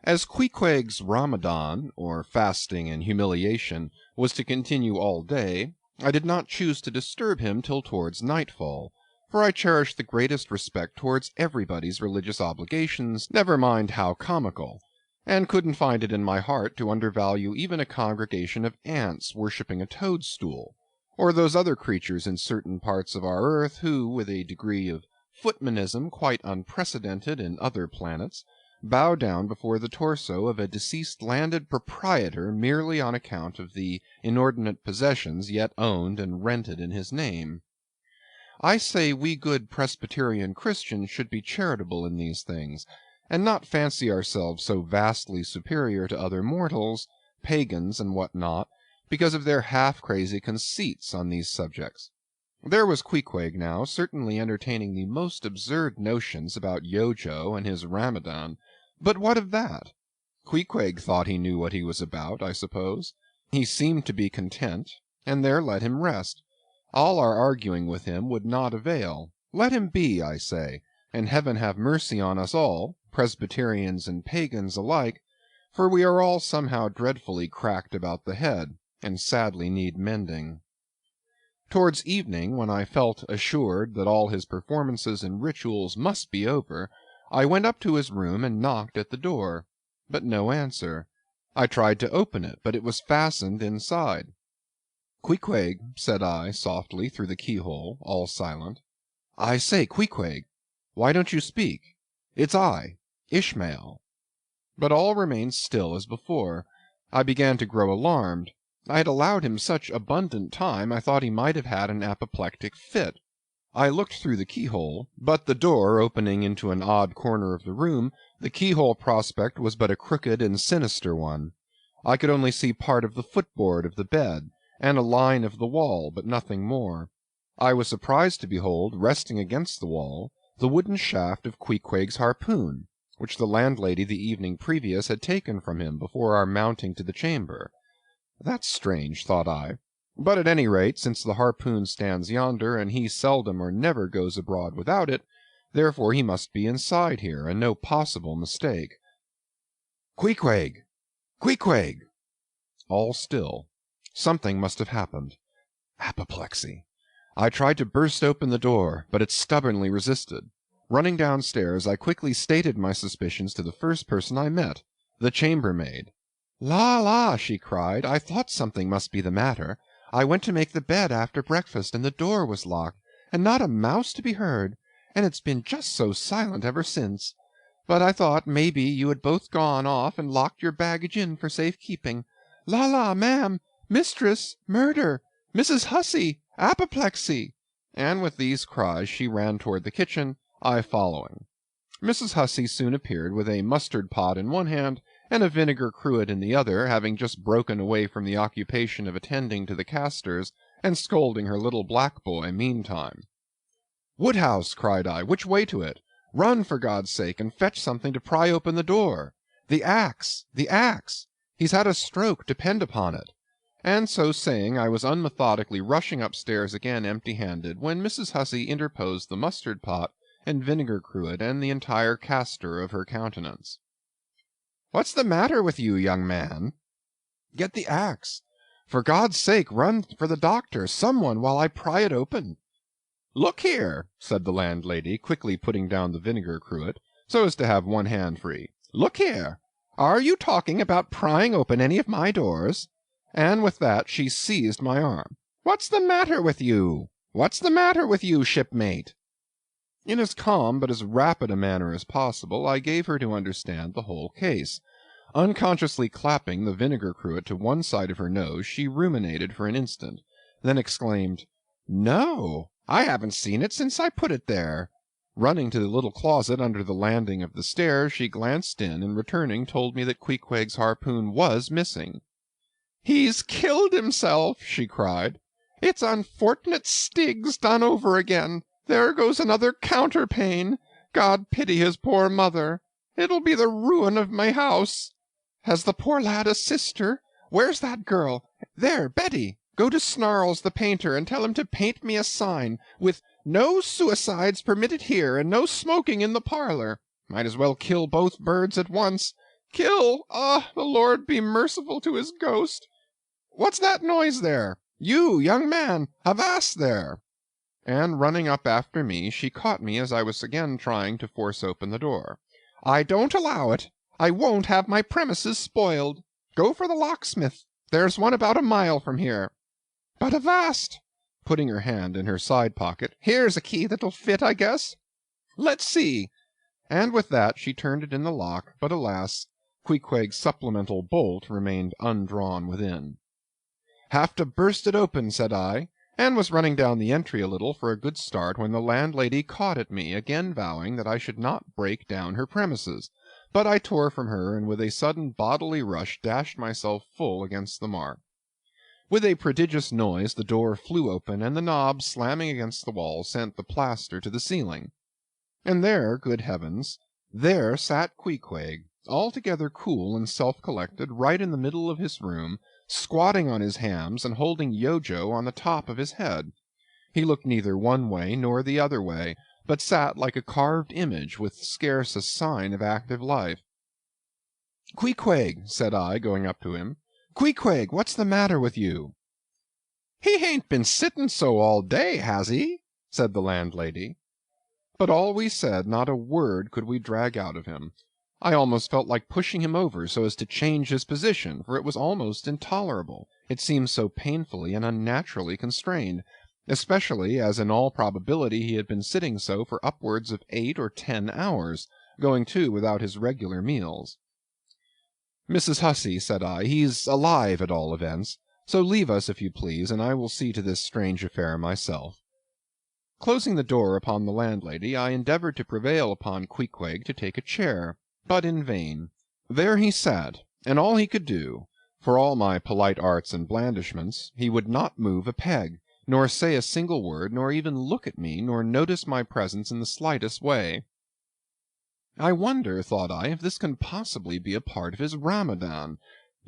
As Queequeg's Ramadan, or fasting and humiliation, was to continue all day, I did not choose to disturb him till towards nightfall, for I cherished the greatest respect towards everybody's religious obligations, never mind how comical, and couldn't find it in my heart to undervalue even a congregation of ants worshipping a toadstool, or those other creatures in certain parts of our earth who, with a degree of footmanism quite unprecedented in other planets, bow down before the torso of a deceased landed proprietor merely on account of the inordinate possessions yet owned and rented in his name. I say we good Presbyterian Christians should be charitable in these things, and not fancy ourselves so vastly superior to other mortals, pagans and what not, because of their half-crazy conceits on these subjects. There was Queequeg now, certainly entertaining the most absurd notions about Yojo and his Ramadan, but what of that? Queequeg thought he knew what he was about, I suppose. He seemed to be content, and there let him rest. All our arguing with him would not avail. Let him be, I say, and heaven have mercy on us all, Presbyterians and pagans alike, for we are all somehow dreadfully cracked about the head, and sadly need mending. Towards evening, when I felt assured that all his performances and rituals must be over, I went up to his room and knocked at the door, but no answer. I tried to open it, but it was fastened inside. "Queequeg," said I, softly, through the keyhole, all silent. "I say, Queequeg, why don't you speak? It's I, Ishmael." But all remained still as before. I began to grow alarmed. I had allowed him such abundant time I thought he might have had an apoplectic fit. I looked through the keyhole, but the door opening into an odd corner of the room, the keyhole prospect was but a crooked and sinister one. I could only see part of the footboard of the bed, and a line of the wall, but nothing more. I was surprised to behold, resting against the wall, the wooden shaft of Queequeg's harpoon, which the landlady the evening previous had taken from him before our mounting to the chamber. That's strange, thought I. But at any rate, since the harpoon stands yonder, and he seldom or never goes abroad without it, therefore he must be inside here, and no possible mistake. Queequeg! Queequeg! All still. Something must have happened. Apoplexy. I tried to burst open the door, but it stubbornly resisted. Running downstairs, I quickly stated my suspicions to the first person I met, the chambermaid. "La, la!" she cried, "I thought something must be the matter. I went to make the bed after breakfast, and the door was locked, and not a mouse to be heard, and it's been just so silent ever since. But I thought, maybe, you had both gone off and locked your baggage in for safe keeping. La, la, ma'am! Mistress! Murder! Mrs. Hussey! Apoplexy!" And with these cries she ran toward the kitchen, I following. Mrs. Hussey soon appeared with a mustard pot in one hand and a vinegar cruet in the other, having just broken away from the occupation of attending to the castors and scolding her little black boy meantime. "Woodhouse!" cried I, "which way to it? Run, for God's sake, and fetch something to pry open the door. The axe! The axe! He's had a stroke, depend upon it." And so saying, I was unmethodically rushing upstairs again empty-handed, when Mrs. Hussey interposed the mustard pot and vinegar cruet and the entire castor of her countenance. "What's the matter with you, young man?" "Get the axe. For God's sake, run for the doctor, someone, while I pry it open." "Look here," said the landlady, quickly putting down the vinegar cruet, so as to have one hand free. "Look here. Are you talking about prying open any of my doors?" And with that she seized my arm. "What's the matter with you? What's the matter with you, shipmate?" In as calm but as rapid a manner as possible, I gave her to understand the whole case. Unconsciously clapping the vinegar cruet to one side of her nose, she ruminated for an instant, then exclaimed, "No, I haven't seen it since I put it there." Running to the little closet under the landing of the stairs, she glanced in, and returning told me that Queequeg's harpoon was missing. "He's killed himself!" she cried. "It's unfortunate Stiggs done over again. There goes another counterpane. God pity his poor mother. It'll be the ruin of my house. Has the poor lad a sister? Where's that girl? There, Betty, go to Snarls the painter and tell him to paint me a sign with 'No suicides permitted here, and no smoking in the parlor.' Might as well kill both birds at once. Kill! Ah, the Lord be merciful to his ghost. What's that noise there? You, young man, avast there!" And running up after me, she caught me as I was again trying to force open the door. "I don't allow it. I won't have my premises spoiled. Go for the locksmith. There's one about a mile from here. But avast!" putting her hand in her side pocket. "Here's a key that'll fit, I guess. Let's see." And with that she turned it in the lock, but alas, Queequeg's supplemental bolt remained undrawn within. "Have to burst it open," said I, and was running down the entry a little for a good start when the landlady caught at me, again vowing that I should not break down her premises. But I tore from her, and with a sudden bodily rush dashed myself full against the mark. With a prodigious noise the door flew open, and the knob, slamming against the wall, sent the plaster to the ceiling. And there, good heavens, there sat Queequeg, altogether cool and self-collected, right in the middle of his room, squatting on his hams and holding Yojo on the top of his head. He looked neither one way nor the other way, but sat like a carved image with scarce a sign of active life. "Queequeg," said I, going up to him, "Queequeg, what's the matter with you?" "He hain't been sittin' so all day, has he?" said the landlady. But all we said, not a word could we drag out of him. I almost felt like pushing him over so as to change his position, for it was almost intolerable. It seemed so painfully and unnaturally constrained, especially as in all probability he had been sitting so for upwards of 8 or 10 hours, going too without his regular meals. "Mrs. Hussey," said I, "he's alive at all events, so leave us if you please, and I will see to this strange affair myself." Closing the door upon the landlady, I endeavored to prevail upon Queequeg to take a chair, but in vain. There he sat, and all he could do, for all my polite arts and blandishments, he would not move a peg, nor say a single word, nor even look at me, nor notice my presence in the slightest way. I wonder, thought I, if this can possibly be a part of his Ramadan.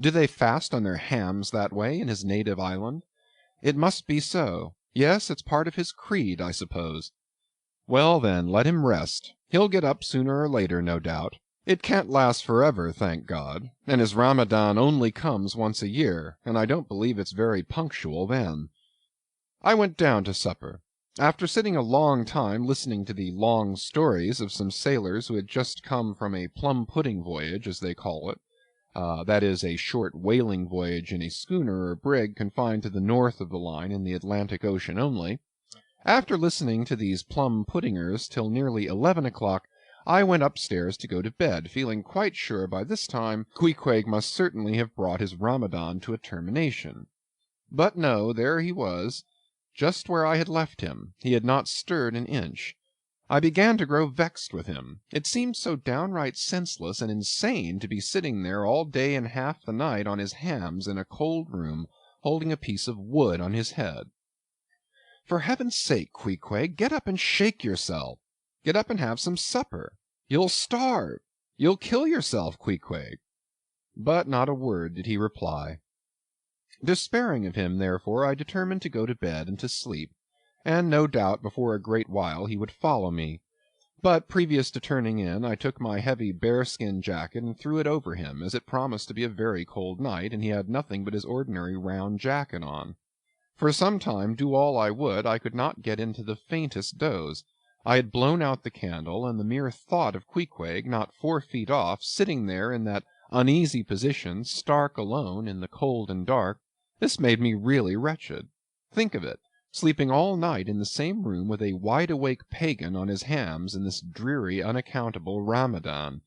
Do they fast on their hams that way in his native island? It must be so. Yes, it's part of his creed, I suppose. Well, then, let him rest. He'll get up sooner or later, no doubt. It can't last forever, thank God, and his Ramadan only comes once a year, and I don't believe it's very punctual then. I went down to supper. After sitting a long time listening to the long stories of some sailors who had just come from a plum-pudding voyage, as they call it, that is, a short whaling voyage in a schooner or brig confined to the north of the line in the Atlantic Ocean only, after listening to these plum-puddingers till nearly 11 o'clock, I went upstairs to go to bed, feeling quite sure by this time Queequeg must certainly have brought his Ramadan to a termination. But no, there he was, just where I had left him. He had not stirred an inch. I began to grow vexed with him. It seemed so downright senseless and insane to be sitting there all day and half the night on his hams in a cold room, holding a piece of wood on his head. For heaven's sake, Queequeg, get up and shake yourself. Get up and have some supper. You'll starve. You'll kill yourself, Queequeg. But not a word did he reply. Despairing of him, therefore, I determined to go to bed and to sleep, and no doubt before a great while he would follow me. But previous to turning in, I took my heavy bearskin jacket and threw it over him, as it promised to be a very cold night, and he had nothing but his ordinary round jacket on. For some time, do all I would, I could not get into the faintest doze. I had blown out the candle, and the mere thought of Queequeg, not 4 feet off, sitting there in that uneasy position, stark alone in the cold and dark, this made me really wretched. Think of it, sleeping all night in the same room with a wide-awake pagan on his hams in this dreary, unaccountable Ramadan.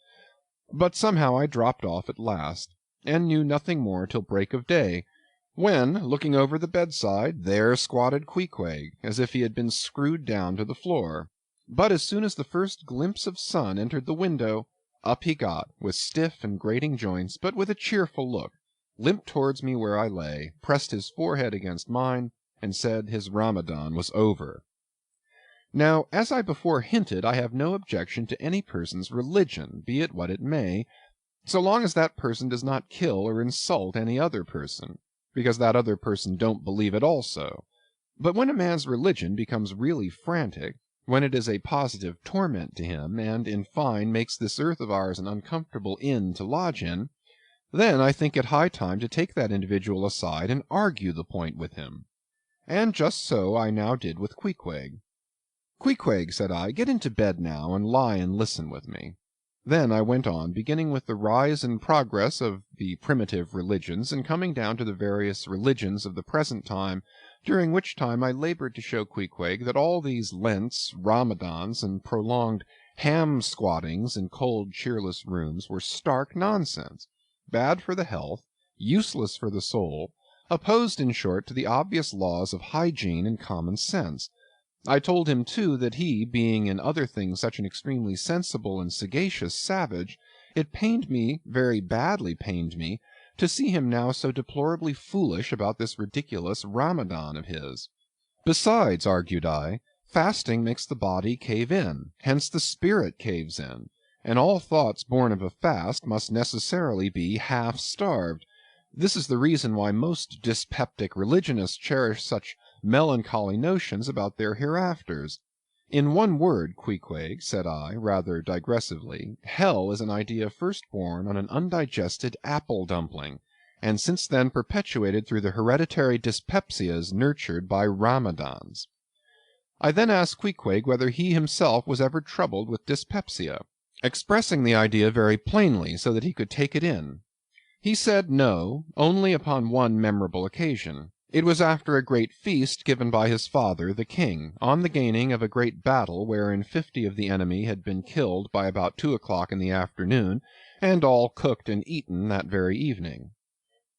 But somehow I dropped off at last, and knew nothing more till break of day, when, looking over the bedside, there squatted Queequeg, as if he had been screwed down to the floor. But as soon as the first glimpse of sun entered the window, up he got, with stiff and grating joints, but with a cheerful look, limped towards me where I lay, pressed his forehead against mine, and said his Ramadan was over. Now, as I before hinted, I have no objection to any person's religion, be it what it may, so long as that person does not kill or insult any other person, because that other person don't believe it also. But when a man's religion becomes really frantic, when it is a positive torment to him, and, in fine, makes this earth of ours an uncomfortable inn to lodge in, then I think it high time to take that individual aside and argue the point with him. And just so I now did with Queequeg. Queequeg, said I, get into bed now, and lie and listen with me. Then I went on, beginning with the rise and progress of the primitive religions, and coming down to the various religions of the present time, during which time I labored to show Queequeg that all these Lents, Ramadans, and prolonged ham-squattings in cold, cheerless rooms were stark nonsense, bad for the health, useless for the soul, opposed, in short, to the obvious laws of hygiene and common sense. I told him, too, that he, being in other things such an extremely sensible and sagacious savage, it pained me, very badly pained me, to see him now so deplorably foolish about this ridiculous Ramadan of his. Besides, argued I, fasting makes the body cave in, hence the spirit caves in, and all thoughts born of a fast must necessarily be half-starved. This is the reason why most dyspeptic religionists cherish such melancholy notions about their hereafters. In one word, Queequeg, said I, rather digressively, hell is an idea first born on an undigested apple dumpling, and since then perpetuated through the hereditary dyspepsias nurtured by Ramadans. I then asked Queequeg whether he himself was ever troubled with dyspepsia, expressing the idea very plainly so that he could take it in. He said no, only upon one memorable occasion. It was after a great feast given by his father, the king, on the gaining of a great battle wherein 50 of the enemy had been killed by about 2 o'clock in the afternoon, and all cooked and eaten that very evening.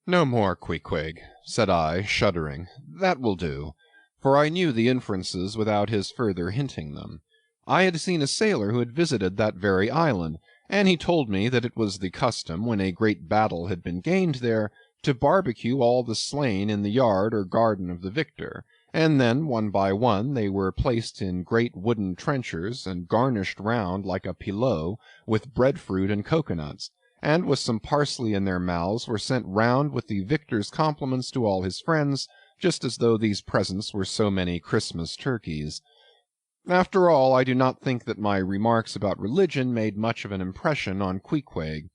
No more, Queequeg, said I, shuddering. That will do, for I knew the inferences without his further hinting them. I had seen a sailor who had visited that very island, and he told me that it was the custom, when a great battle had been gained there, to barbecue all the slain in the yard or garden of the victor, and then one by one they were placed in great wooden trenchers and garnished round like a pilau with breadfruit and cocoanuts, and with some parsley in their mouths were sent round with the victor's compliments to all his friends, just as though these presents were so many Christmas turkeys. After all, I do not think that my remarks about religion made much of an impression on Queequeg,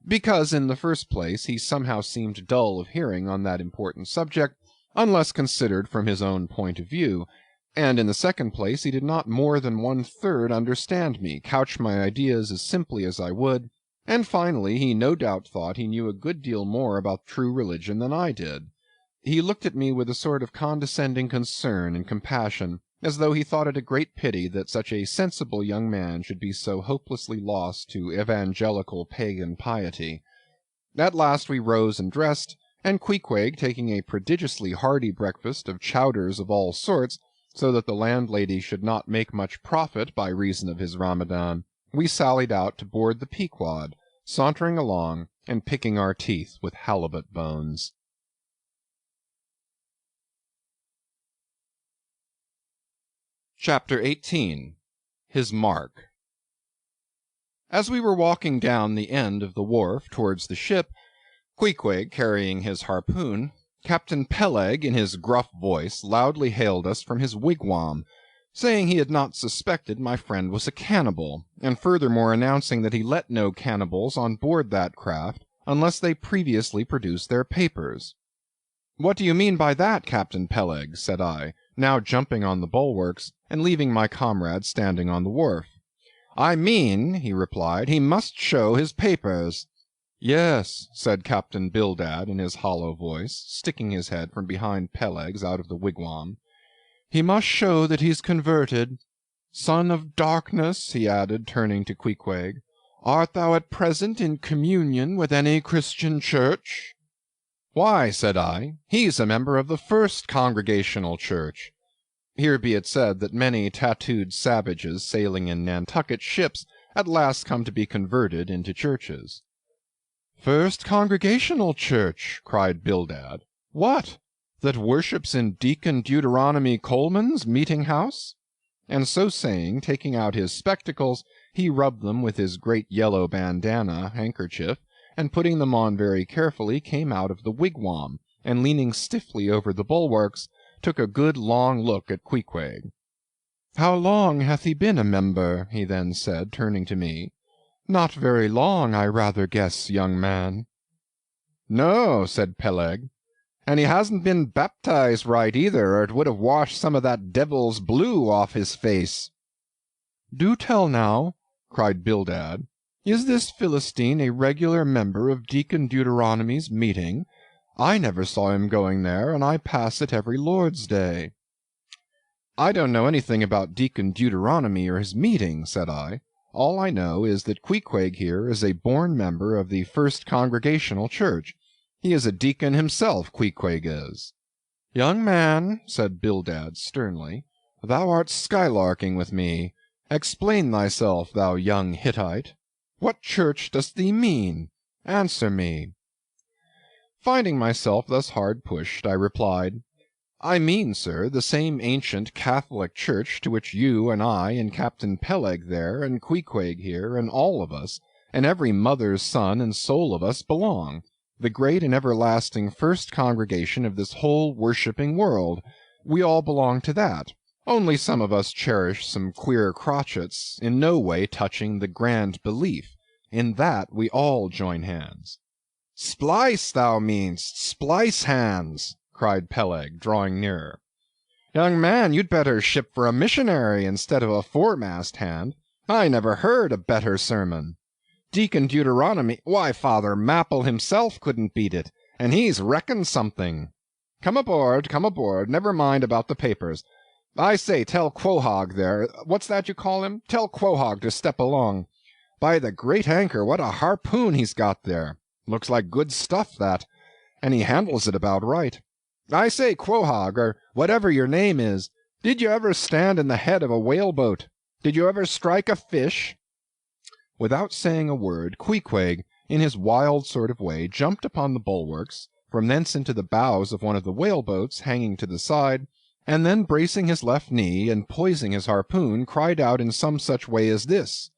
because, in the first place, he somehow seemed dull of hearing on that important subject, unless considered from his own point of view, and in the second place he did not more than 1/3 understand me, couch my ideas as simply as I would, and finally he no doubt thought he knew a good deal more about true religion than I did. He looked at me with a sort of condescending concern and compassion, as though he thought it a great pity that such a sensible young man should be so hopelessly lost to evangelical pagan piety. At last we rose and dressed, and Queequeg, taking a prodigiously hearty breakfast of chowders of all sorts, so that the landlady should not make much profit by reason of his Ramadan, we sallied out to board the Pequod, sauntering along and picking our teeth with halibut bones. Chapter 18. His Mark. As we were walking down the end of the wharf towards the ship, Queequeg carrying his harpoon, Captain Peleg in his gruff voice loudly hailed us from his wigwam, saying he had not suspected my friend was a cannibal, and furthermore announcing that he let no cannibals on board that craft unless they previously produced their papers. "What do you mean by that, Captain Peleg?" said I, now jumping on the bulwarks, and leaving my comrade standing on the wharf. "I mean," he replied, "he must show his papers." "Yes," said Captain Bildad in his hollow voice, sticking his head from behind Peleg's out of the wigwam. "He must show that he's converted. Son of darkness," he added, turning to Queequeg, "art thou at present in communion with any Christian church?" "Why," said I, "he's a member of the First Congregational Church." Here be it said that many tattooed savages sailing in Nantucket ships at last come to be converted into churches. "First Congregational Church!" cried Bildad. "What? That worships in Deacon Deuteronomy Coleman's meeting-house?" And so saying, taking out his spectacles, he rubbed them with his great yellow bandana handkerchief, and putting them on very carefully, came out of the wigwam, and leaning stiffly over the bulwarks, took a good long look at Queequeg. "How long hath he been a member?" he then said, turning to me. "Not very long, I rather guess, young man." "No," said Peleg, "and he hasn't been baptized right either, or it would have washed some of that devil's blue off his face." "Do tell now," cried Bildad, "is this Philistine a regular member of Deacon Deuteronomy's meeting? I never saw him going there, and I pass it every Lord's Day." "I don't know anything about Deacon Deuteronomy or his meeting," said I. "All I know is that Queequeg here is a born member of the First Congregational Church. He is a deacon himself, Queequeg is." "Young man," said Bildad sternly, "thou art skylarking with me. Explain thyself, thou young Hittite. What church dost thee mean? Answer me." Finding myself thus hard pushed, I replied, "I mean, sir, the same ancient Catholic church to which you and I and Captain Peleg there, and Queequeg here, and all of us, and every mother's son and soul of us belong, the great and everlasting first congregation of this whole worshipping world. We all belong to that. Only some of us cherish some queer crotchets, in no way touching the grand belief. In that we all join hands." "Splice, thou meanst, splice hands," cried Peleg, drawing nearer. "Young man, you'd better ship for a missionary instead of a foremast hand. I never heard a better sermon. Deacon Deuteronomy, why, Father Mapple himself couldn't beat it, and he's reckoned something. Come aboard, never mind about the papers. I say, tell Quohog there, what's that you call him? Tell Quohog to step along. By the great anchor, what a harpoon he's got there. Looks like good stuff, that, and he handles it about right. I say, Quohog, or whatever your name is, did you ever stand in the head of a whaleboat? Did you ever strike a fish?" Without saying a word, Queequeg, in his wild sort of way, jumped upon the bulwarks, from thence into the bows of one of the whaleboats hanging to the side, and then bracing his left knee and poising his harpoon, cried out in some such way as this: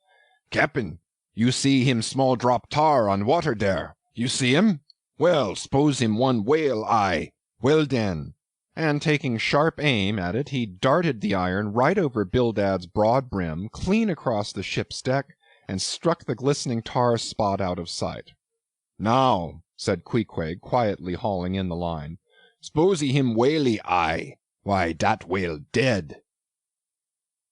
"Cap'n, you see him small drop tar on water there? You see him? Well, s'pose him one whale eye. Well den." And taking sharp aim at it, he darted the iron right over Bildad's broad brim, clean across the ship's deck, and struck the glistening tar spot out of sight. "Now," said Queequeg, quietly hauling in the line, "s'posey him whaley eye. Why, dat whale dead."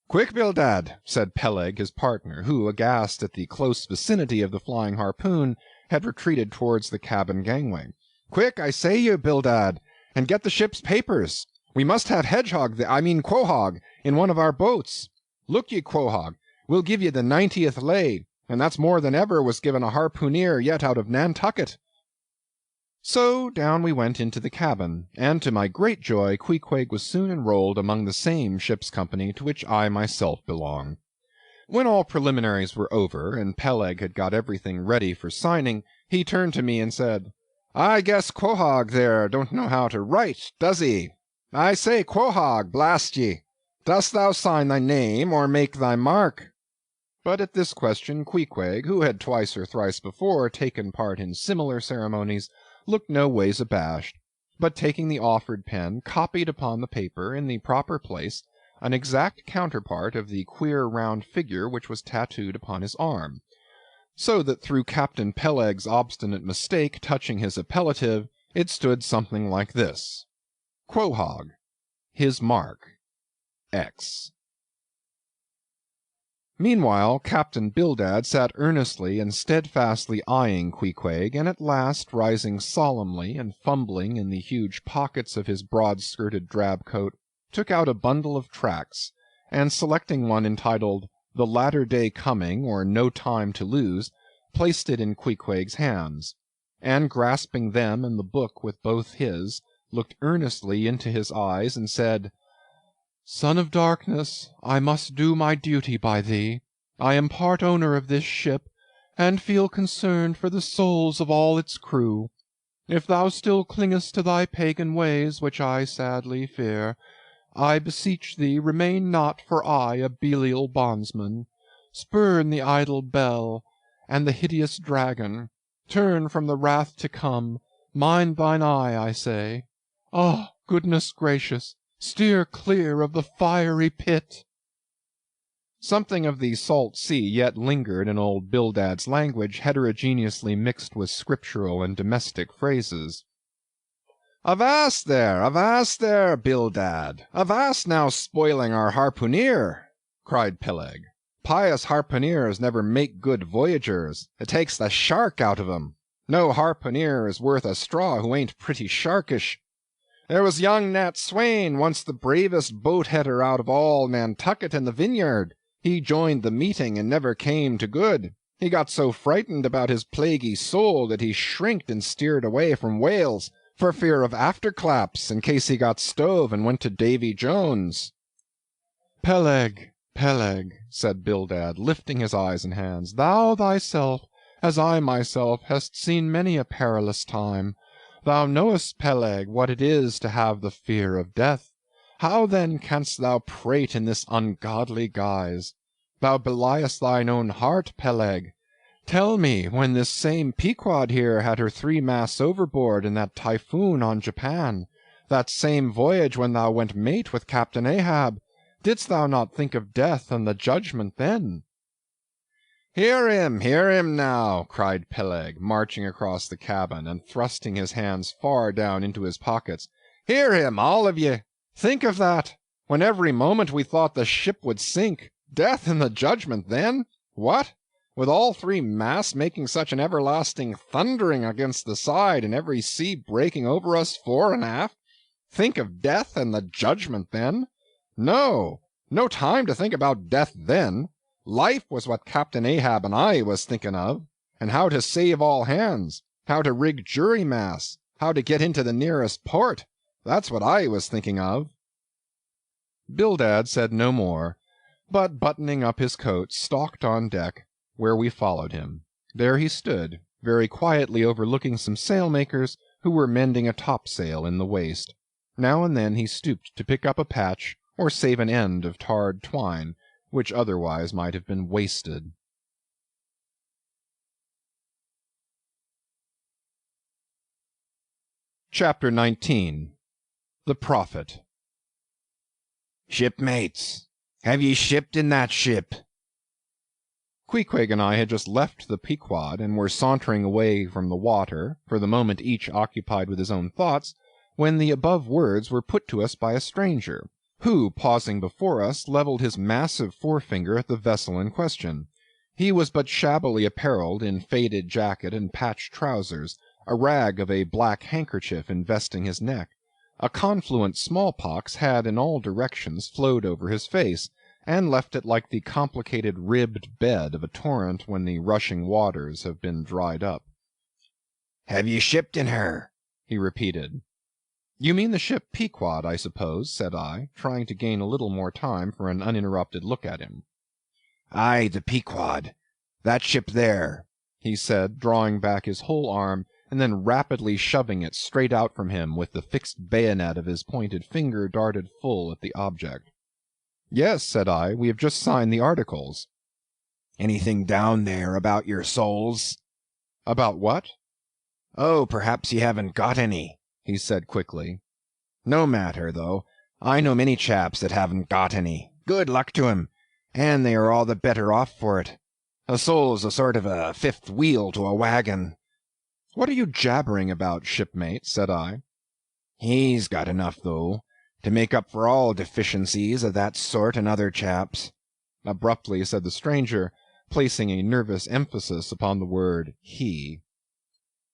"Quick, Bildad," said Peleg, his partner, who, aghast at the close vicinity of the flying harpoon, had retreated towards the cabin gangway. "Quick, I say you, Bildad, and get the ship's papers. We must have Quohog, in one of our boats. Look ye, Quohog, we'll give ye the 90th lay, and that's more than ever was given a harpooneer yet out of Nantucket." So down we went into the cabin, and to my great joy Queequeg was soon enrolled among the same ship's company to which I myself belong. When all preliminaries were over, and Peleg had got everything ready for signing, he turned to me and said, "I guess Quohog there don't know how to write, does he? I say, Quohog, blast ye! Dost thou sign thy name, or make thy mark?" But at this question Queequeg, who had twice or thrice before taken part in similar ceremonies, looked no ways abashed, but taking the offered pen, copied upon the paper, in the proper place, an exact counterpart of the queer round figure which was tattooed upon his arm, so that through Captain Peleg's obstinate mistake touching his appellative, it stood something like this: Quohog, his mark, X. Meanwhile Captain Bildad sat earnestly and steadfastly eyeing Queequeg, and at last, rising solemnly and fumbling in the huge pockets of his broad-skirted drab coat, took out a bundle of tracts, and selecting one entitled "The Latter Day Coming, or No Time to Lose," placed it in Queequeg's hands, and grasping them and the book with both his, looked earnestly into his eyes and said, "Son of Darkness, I must do my duty by thee. I am part owner of this ship, and feel concerned for the souls of all its crew. If thou still clingest to thy pagan ways, which I sadly fear, I beseech thee remain not for aye a Belial bondsman. Spurn the idle bell and the hideous dragon. Turn from the wrath to come. Mind thine eye, I say. Ah, goodness gracious! Steer clear of the fiery pit." Something of the salt sea yet lingered in old Bildad's language, heterogeneously mixed with scriptural and domestic phrases. Avast there, Bildad! Avast now spoiling our harpooneer!" cried Peleg. "Pious harpooneers never make good voyagers. It takes the shark out of 'em. No harpooneer is worth a straw who ain't pretty sharkish. There was young Nat Swain, once the bravest boat-header out of all Nantucket and the Vineyard. He joined the meeting and never came to good. He got so frightened about his plaguey soul that he shrinked and steered away from whales, for fear of afterclaps, in case he got stove and went to Davy Jones." "Peleg, Peleg," said Bildad, lifting his eyes and hands, "thou thyself, as I myself, hast seen many a perilous time. Thou knowest, Peleg, what it is to have the fear of death. How then canst thou prate in this ungodly guise? Thou beliest thine own heart, Peleg. Tell me, when this same Pequod here had her 3 masts overboard in that typhoon on Japan, that same voyage when thou went mate with Captain Ahab, didst thou not think of death and the judgment then?" Hear him now," cried Peleg, marching across the cabin, and thrusting his hands far down into his pockets. "Hear him, all of ye! Think of that! When every moment we thought the ship would sink. Death and the judgment then? What? With all 3 masts making such an everlasting thundering against the side, and every sea breaking over us fore and aft? Think of death and the judgment then? No time to think about death then. Life was what Captain Ahab and I was thinking of, and how to save all hands, how to rig jury masts, how to get into the nearest port. That's what I was thinking of." Bildad said no more, but buttoning up his coat, stalked on deck, where we followed him. There he stood, very quietly overlooking some sailmakers who were mending a topsail in the waist. Now and then he stooped to pick up a patch or save an end of tarred twine, which otherwise might have been wasted. Chapter 19. The Prophet. "Shipmates, have ye shipped in that ship?" Queequeg and I had just left the Pequod, and were sauntering away from the water, for the moment each occupied with his own thoughts, when the above words were put to us by a stranger, who, pausing before us, levelled his massive forefinger at the vessel in question. He was but shabbily apparelled in faded jacket and patched trousers, a rag of a black handkerchief investing his neck. A confluent smallpox had in all directions flowed over his face, and left it like the complicated ribbed bed of a torrent when the rushing waters have been dried up. "Have ye shipped in her?" he repeated. "You mean the ship Pequod, I suppose," said I, trying to gain a little more time for an uninterrupted look at him. "Aye, the Pequod. That ship there," he said, drawing back his whole arm, and then rapidly shoving it straight out from him, with the fixed bayonet of his pointed finger darted full at the object. "Yes," said I, "we have just signed the articles." "Anything down there about your souls?" "About what?" "Oh, perhaps ye haven't got any," he said quickly. "No matter, though. I know many chaps that haven't got any. Good luck to 'em, and they are all the better off for it. A soul's a sort of a fifth wheel to a wagon." "What are you jabbering about, shipmate?" said I. "He's got enough, though, to make up for all deficiencies of that sort in other chaps," abruptly said the stranger, placing a nervous emphasis upon the word he.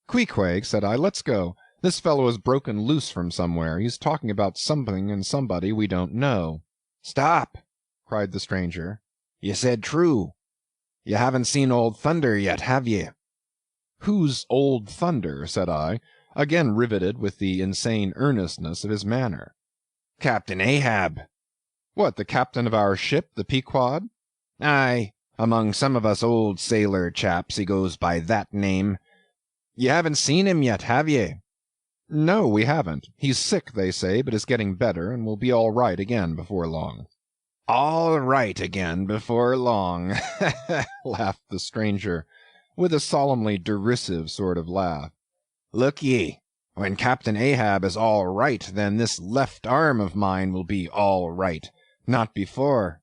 "Queequeg," said I, "let's go. This fellow has broken loose from somewhere. He's talking about something and somebody we don't know." "Stop!" cried the stranger. "You said true. You haven't seen Old Thunder yet, have ye?" "Who's Old Thunder?" said I, again riveted with the insane earnestness of his manner. "Captain Ahab." "What, the captain of our ship, the Pequod?" "Aye, among some of us old sailor chaps he goes by that name. You haven't seen him yet, have ye?" "No, we haven't. He's sick, they say, but is getting better, and will be all right again before long." "All right again before long," laughed the stranger, with a solemnly derisive sort of laugh. "Look ye, when Captain Ahab is all right, then this left arm of mine will be all right. Not before."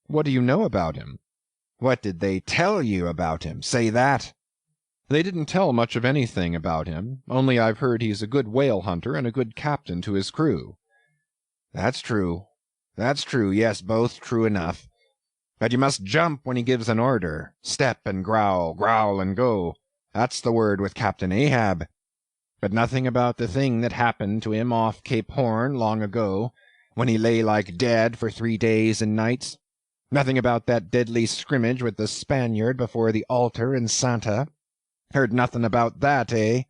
"What do you know about him?" "What did they tell you about him? Say that." "They didn't tell much of anything about him, only I've heard he's a good whale hunter and a good captain to his crew." "That's true. That's true, yes, both true enough. But you must jump when he gives an order. Step and growl, growl and go. That's the word with Captain Ahab. But nothing about the thing that happened to him off Cape Horn long ago, when he lay like dead for 3 days and nights. Nothing about that deadly scrimmage with the Spaniard before the altar in Santa. Heard nothing about that, eh?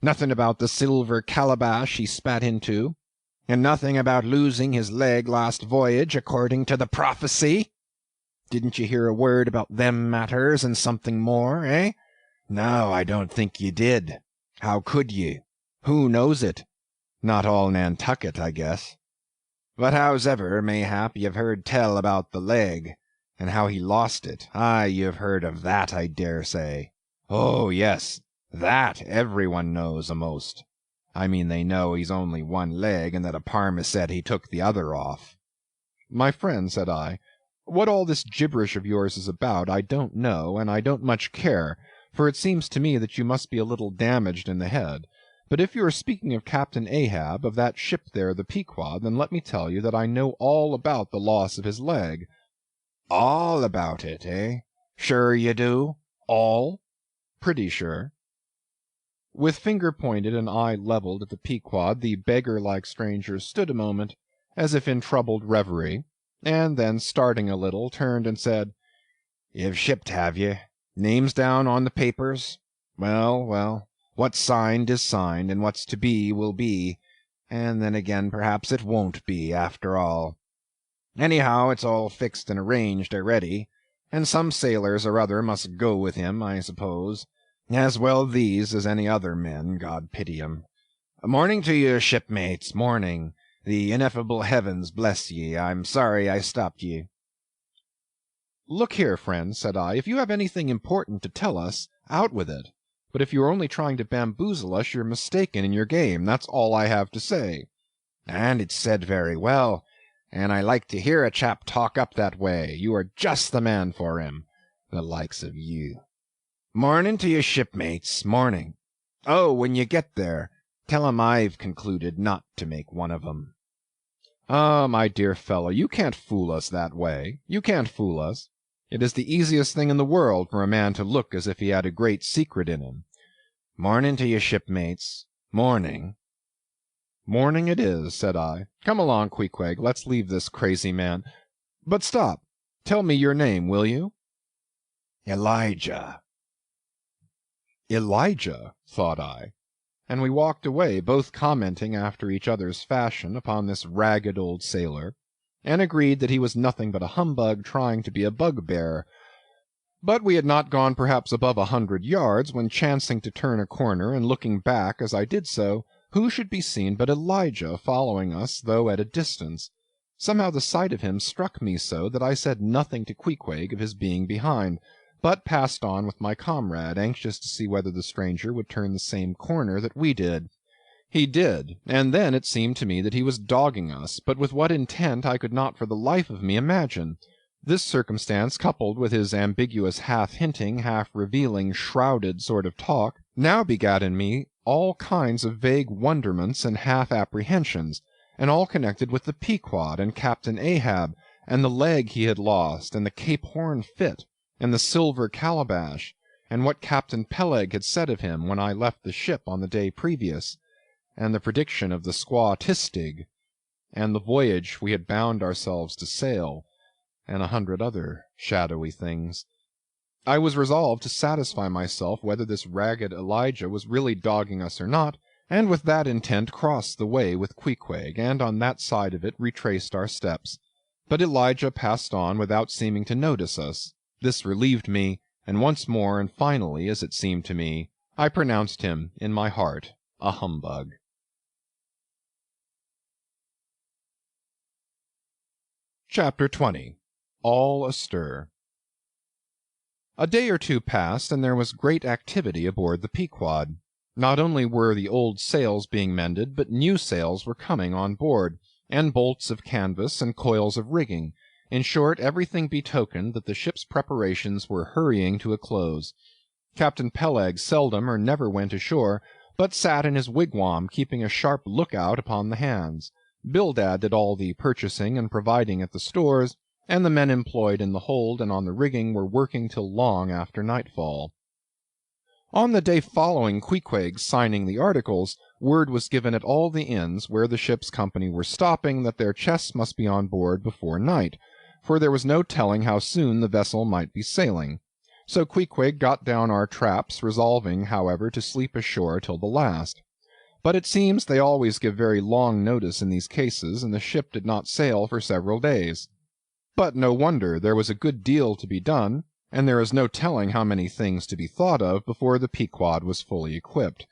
Nothing about the silver calabash he spat into, and nothing about losing his leg last voyage according to the prophecy? Didn't you hear a word about them matters and something more, eh? No, I don't think ye did. How could ye? Who knows it? Not all Nantucket, I guess. But howsever, mayhap you've heard tell about the leg, and how he lost it. Aye, you've heard of that, I dare say. Oh, yes, that everyone knows a'most. I mean they know he's only one leg, and that a parmaset he took the other off." "My friend," said I, "what all this gibberish of yours is about I don't know, and I don't much care, for it seems to me that you must be a little damaged in the head. But if you are speaking of Captain Ahab, of that ship there, the Pequod, then let me tell you that I know all about the loss of his leg." "All about it, eh? Sure you do? All?" "Pretty sure." With finger pointed and eye levelled at the Pequod, the beggar-like stranger stood a moment, as if in troubled reverie, and then, starting a little, turned and said, "You've shipped, have ye? Names down on the papers? Well, well, what's signed is signed, and what's to be will be, and then again perhaps it won't be, after all. Anyhow, it's all fixed and arranged already, and some sailors or other must go with him, I suppose. As well these as any other men, God pity 'em. Morning to you, shipmates, morning. The ineffable heavens bless ye. I'm sorry I stopped ye. Look here, friend, said I, if you have anything important to tell us, out with it. But if you are only trying to bamboozle us, you're mistaken in your game. That's all I have to say. And it's said very well, and I like to hear a chap talk up that way. You are just the man for him, the likes of you. Morning to you, shipmates, morning. Oh, when you get there, tell 'em I've concluded not to make one of 'em. Ah, my dear fellow, you can't fool us that way. You can't fool us. It is the easiest thing in the world for a man to look as if he had a great secret in him. Morning to you, shipmates. Morning. Morning it is, said I. Come along, Queequeg, let's leave this crazy man. But stop. Tell me your name, will you? Elijah. Elijah, thought I. And we walked away, both commenting after each other's fashion upon this ragged old sailor, and agreed that he was nothing but a humbug trying to be a bugbear. But we had not gone perhaps above 100 yards, when chancing to turn a corner and looking back as I did so, who should be seen but Elijah following us, though at a distance. Somehow the sight of him struck me so that I said nothing to Queequeg of his being behind, but passed on with my comrade, anxious to see whether the stranger would turn the same corner that we did. He did, and then it seemed to me that he was dogging us, but with what intent I could not for the life of me imagine. This circumstance, coupled with his ambiguous half-hinting, half-revealing, shrouded sort of talk, now begat in me all kinds of vague wonderments and half-apprehensions, and all connected with the Pequod and Captain Ahab, and the leg he had lost, and the Cape Horn fit, and the silver calabash, and what Captain Peleg had said of him when I left the ship on the day previous, and the prediction of the squaw Tistig, and the voyage we had bound ourselves to sail, and 100 other shadowy things. I was resolved to satisfy myself whether this ragged Elijah was really dogging us or not, and with that intent crossed the way with Queequeg, and on that side of it retraced our steps. But Elijah passed on without seeming to notice us. This relieved me, and once more and finally, as it seemed to me, I pronounced him, in my heart, a humbug. Chapter 20. All astir. A day or two passed, and there was great activity aboard the Pequod. Not only were the old sails being mended, but new sails were coming on board, and bolts of canvas and coils of rigging. In short, everything betokened that the ship's preparations were hurrying to a close. Captain Peleg seldom or never went ashore, but sat in his wigwam keeping a sharp lookout upon the hands. Bildad did all the purchasing and providing at the stores, and the men employed in the hold and on the rigging were working till long after nightfall. On the day following Queequeg's signing the articles, word was given at all the inns where the ship's company were stopping that their chests must be on board before night, for there was no telling how soon the vessel might be sailing. So Queequeg got down our traps, resolving, however, to sleep ashore till the last. But it seems they always give very long notice in these cases, and the ship did not sail for several days. But no wonder, there was a good deal to be done, and there is no telling how many things to be thought of before the Pequod was fully equipped.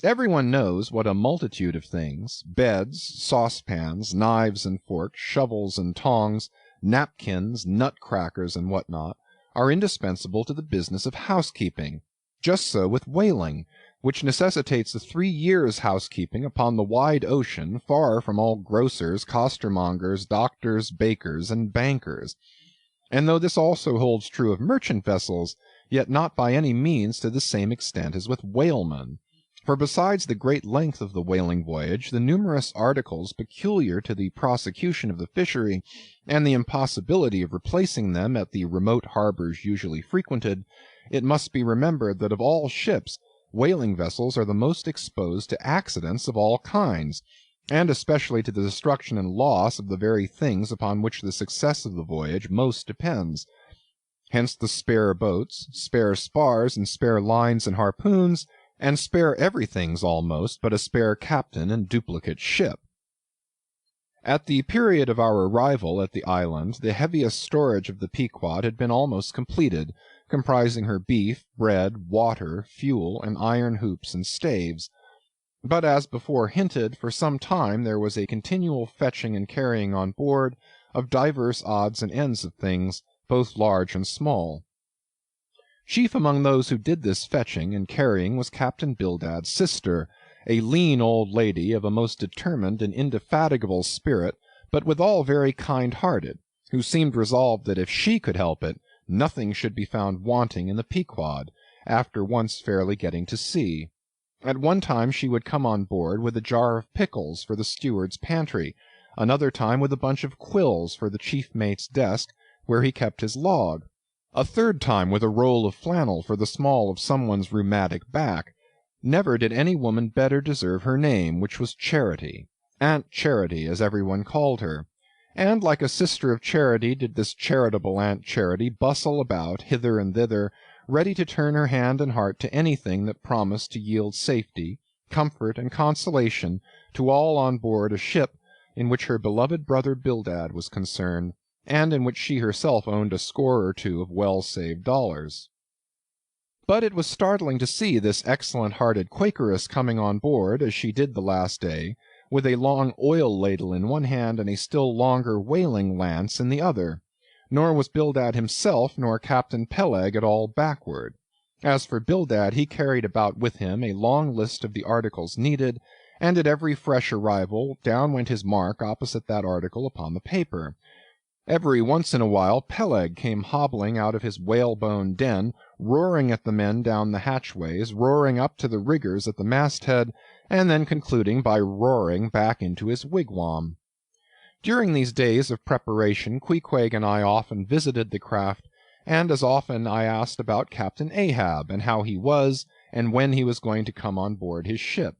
Everyone knows what a multitude of things, beds, saucepans, knives and forks, shovels and tongs, napkins, nut-crackers, and what not, are indispensable to the business of housekeeping. Just so with whaling, which necessitates a 3 years' housekeeping upon the wide ocean, far from all grocers, costermongers, doctors, bakers, and bankers. And though this also holds true of merchant vessels, yet not by any means to the same extent as with whalemen. For besides the great length of the whaling voyage, the numerous articles peculiar to the prosecution of the fishery, and the impossibility of replacing them at the remote harbors usually frequented, it must be remembered that of all ships, whaling vessels are the most exposed to accidents of all kinds, and especially to the destruction and loss of the very things upon which the success of the voyage most depends. Hence the spare boats, spare spars, and spare lines and harpoons, and spare everythings almost but a spare captain and duplicate ship. At the period of our arrival at the island, the heaviest storage of the Pequod had been almost completed, comprising her beef, bread, water, fuel, and iron hoops and staves. But as before hinted, for some time there was a continual fetching and carrying on board of divers odds and ends of things, both large and small. Chief among those who did this fetching and carrying was Captain Bildad's sister, a lean old lady of a most determined and indefatigable spirit, but withal very kind-hearted, who seemed resolved that if she could help it, nothing should be found wanting in the Pequod, after once fairly getting to sea. At one time she would come on board with a jar of pickles for the steward's pantry, another time with a bunch of quills for the chief mate's desk, where he kept his log, a third time with a roll of flannel for the small of someone's rheumatic back. Never did any woman better deserve her name, which was Charity, Aunt Charity, as everyone called her. And like a sister of charity did this charitable Aunt Charity bustle about hither and thither, ready to turn her hand and heart to anything that promised to yield safety, comfort, and consolation to all on board a ship in which her beloved brother Bildad was concerned, and in which she herself owned a score or two of well-saved dollars. But it was startling to see this excellent-hearted Quakeress coming on board, as she did the last day, with a long oil ladle in one hand and a still longer whaling lance in the other. Nor was Bildad himself nor Captain Peleg at all backward. As for Bildad, he carried about with him a long list of the articles needed, and at every fresh arrival down went his mark opposite that article upon the paper. Every once in a while Peleg came hobbling out of his whalebone den, roaring at the men down the hatchways, roaring up to the riggers at the masthead, and then concluding by roaring back into his wigwam. During these days of preparation Queequeg and I often visited the craft, and as often I asked about Captain Ahab, and how he was, and when he was going to come on board his ship.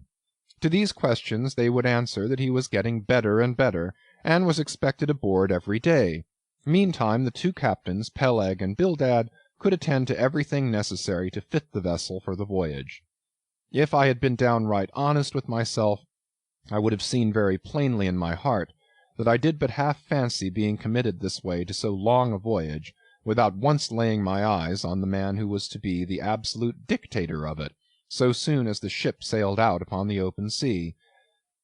To these questions they would answer that he was getting better and better, and was expected aboard every day. Meantime the two captains, Peleg and Bildad, could attend to everything necessary to fit the vessel for the voyage. If I had been downright honest with myself, I would have seen very plainly in my heart that I did but half fancy being committed this way to so long a voyage, without once laying my eyes on the man who was to be the absolute dictator of it, so soon as the ship sailed out upon the open sea.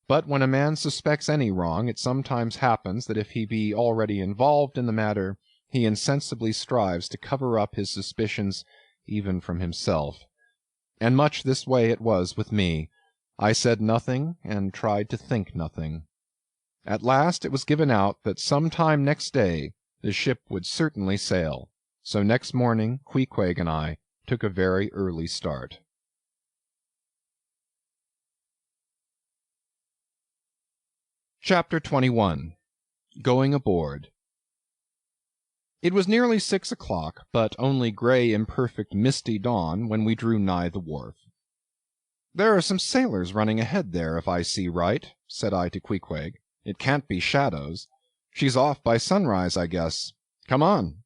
But when a man suspects any wrong, it sometimes happens that if he be already involved in the matter, he insensibly strives to cover up his suspicions even from himself. And much this way it was with me. I said nothing, and tried to think nothing. At last it was given out that some time next day the ship would certainly sail, so next morning Queequeg and I took a very early start. Chapter 21. Going Aboard. It was nearly 6 o'clock, but only grey, imperfect, misty dawn when we drew nigh the wharf. "There are some sailors running ahead there, if I see right," said I to Queequeg. "It can't be shadows. She's off by sunrise, I guess. Come on."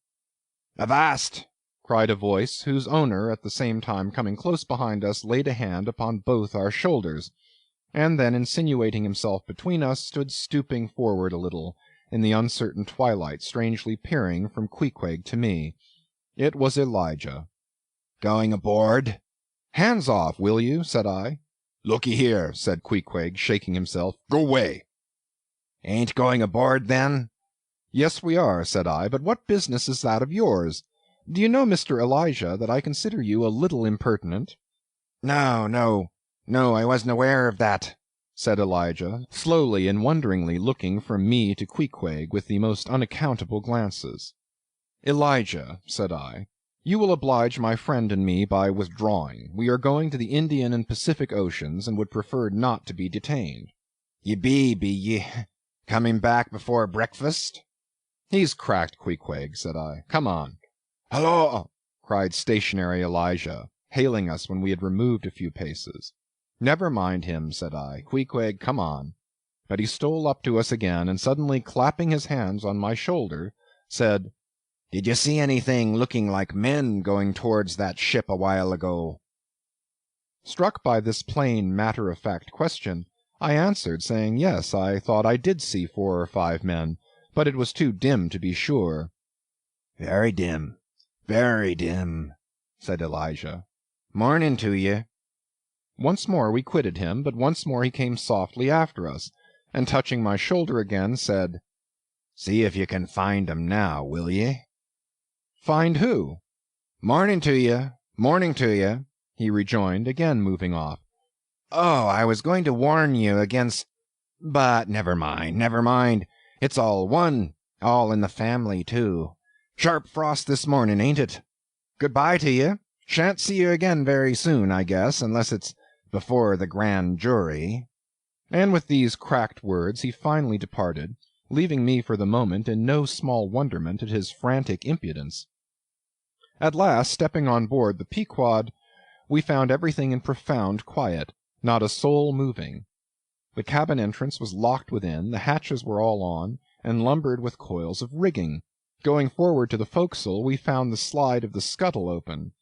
"Avast!" cried a voice, whose owner, at the same time coming close behind us, laid a hand upon both our shoulders, and then insinuating himself between us, stood stooping forward a little, in the uncertain twilight, strangely peering from Queequeg to me. It was Elijah. "Going aboard?" "Hands off, will you?" said I. "Looky here," said Queequeg, shaking himself. "Go away." "Ain't going aboard, then?" "Yes, we are," said I, "but what business is that of yours? Do you know, Mr. Elijah, that I consider you a little impertinent?" No, I wasn't aware of that," said Elijah, slowly and wonderingly looking from me to Queequeg with the most unaccountable glances. "Elijah," said I, "you will oblige my friend and me by withdrawing. We are going to the Indian and Pacific Oceans, and would prefer not to be detained." "Ye be ye? Coming back before breakfast?" "He's cracked, Queequeg," said I. "Come on." "Halloa!" cried stationary Elijah, hailing us when we had removed a few paces. "Never mind him," said I. "Queequeg, come on." But he stole up to us again, and suddenly clapping his hands on my shoulder, said, "Did you see anything looking like men going towards that ship a while ago?" Struck by this plain, matter-of-fact question, I answered, saying yes, I thought I did see 4 or 5 men, but it was too dim to be sure. "Very dim, very dim," said Elijah. "Morning to ye." Once more we quitted him, but once more he came softly after us, and touching my shoulder again, said, "See if you can find 'em now, will ye?" "Find who?" "Morning to ye, morning to ye," he rejoined, again moving off. "Oh, I was going to warn you against—but never mind, never mind. It's all one, all in the family, too. Sharp frost this morning, ain't it? Good-bye to ye. Shan't see you again very soon, I guess, unless it's before the grand jury." And with these cracked words he finally departed, leaving me for the moment in no small wonderment at his frantic impudence. At last, stepping on board the Pequod, we found everything in profound quiet, not a soul moving. The cabin entrance was locked within, the hatches were all on, and lumbered with coils of rigging. Going forward to the forecastle, we found the slide of the scuttle open.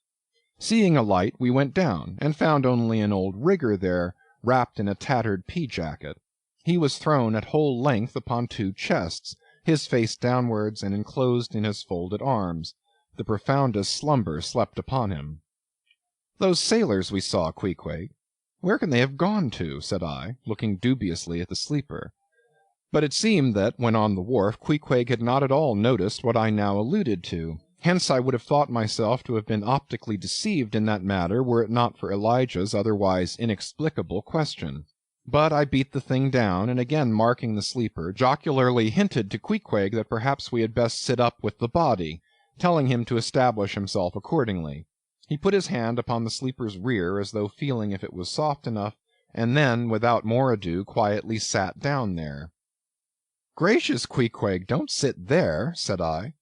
Seeing a light, we went down, and found only an old rigger there, wrapped in a tattered pea-jacket. He was thrown at whole length upon two chests, his face downwards and enclosed in his folded arms. The profoundest slumber slept upon him. "Those sailors we saw, Queequeg, where can they have gone to?" said I, looking dubiously at the sleeper. But it seemed that, when on the wharf, Queequeg had not at all noticed what I now alluded to. Hence I would have thought myself to have been optically deceived in that matter were it not for Elijah's otherwise inexplicable question. But I beat the thing down, and again marking the sleeper, jocularly hinted to Queequeg that perhaps we had best sit up with the body, telling him to establish himself accordingly. He put his hand upon the sleeper's rear as though feeling if it was soft enough, and then, without more ado, quietly sat down there. "Gracious, Queequeg, don't sit there," said I.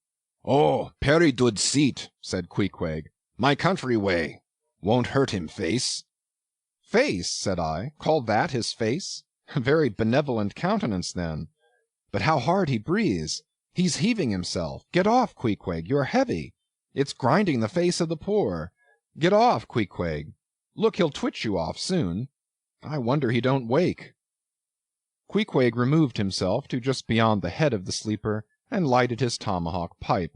"Oh, perry dood seat," said Queequeg. "My country way. Won't hurt him face." "Face," said I, "call that his face? A very benevolent countenance, then. But how hard he breathes! He's heaving himself. Get off, Queequeg, you're heavy. It's grinding the face of the poor. Get off, Queequeg. Look, he'll twitch you off soon. I wonder he don't wake." Queequeg removed himself to just beyond the head of the sleeper, and lighted his tomahawk pipe.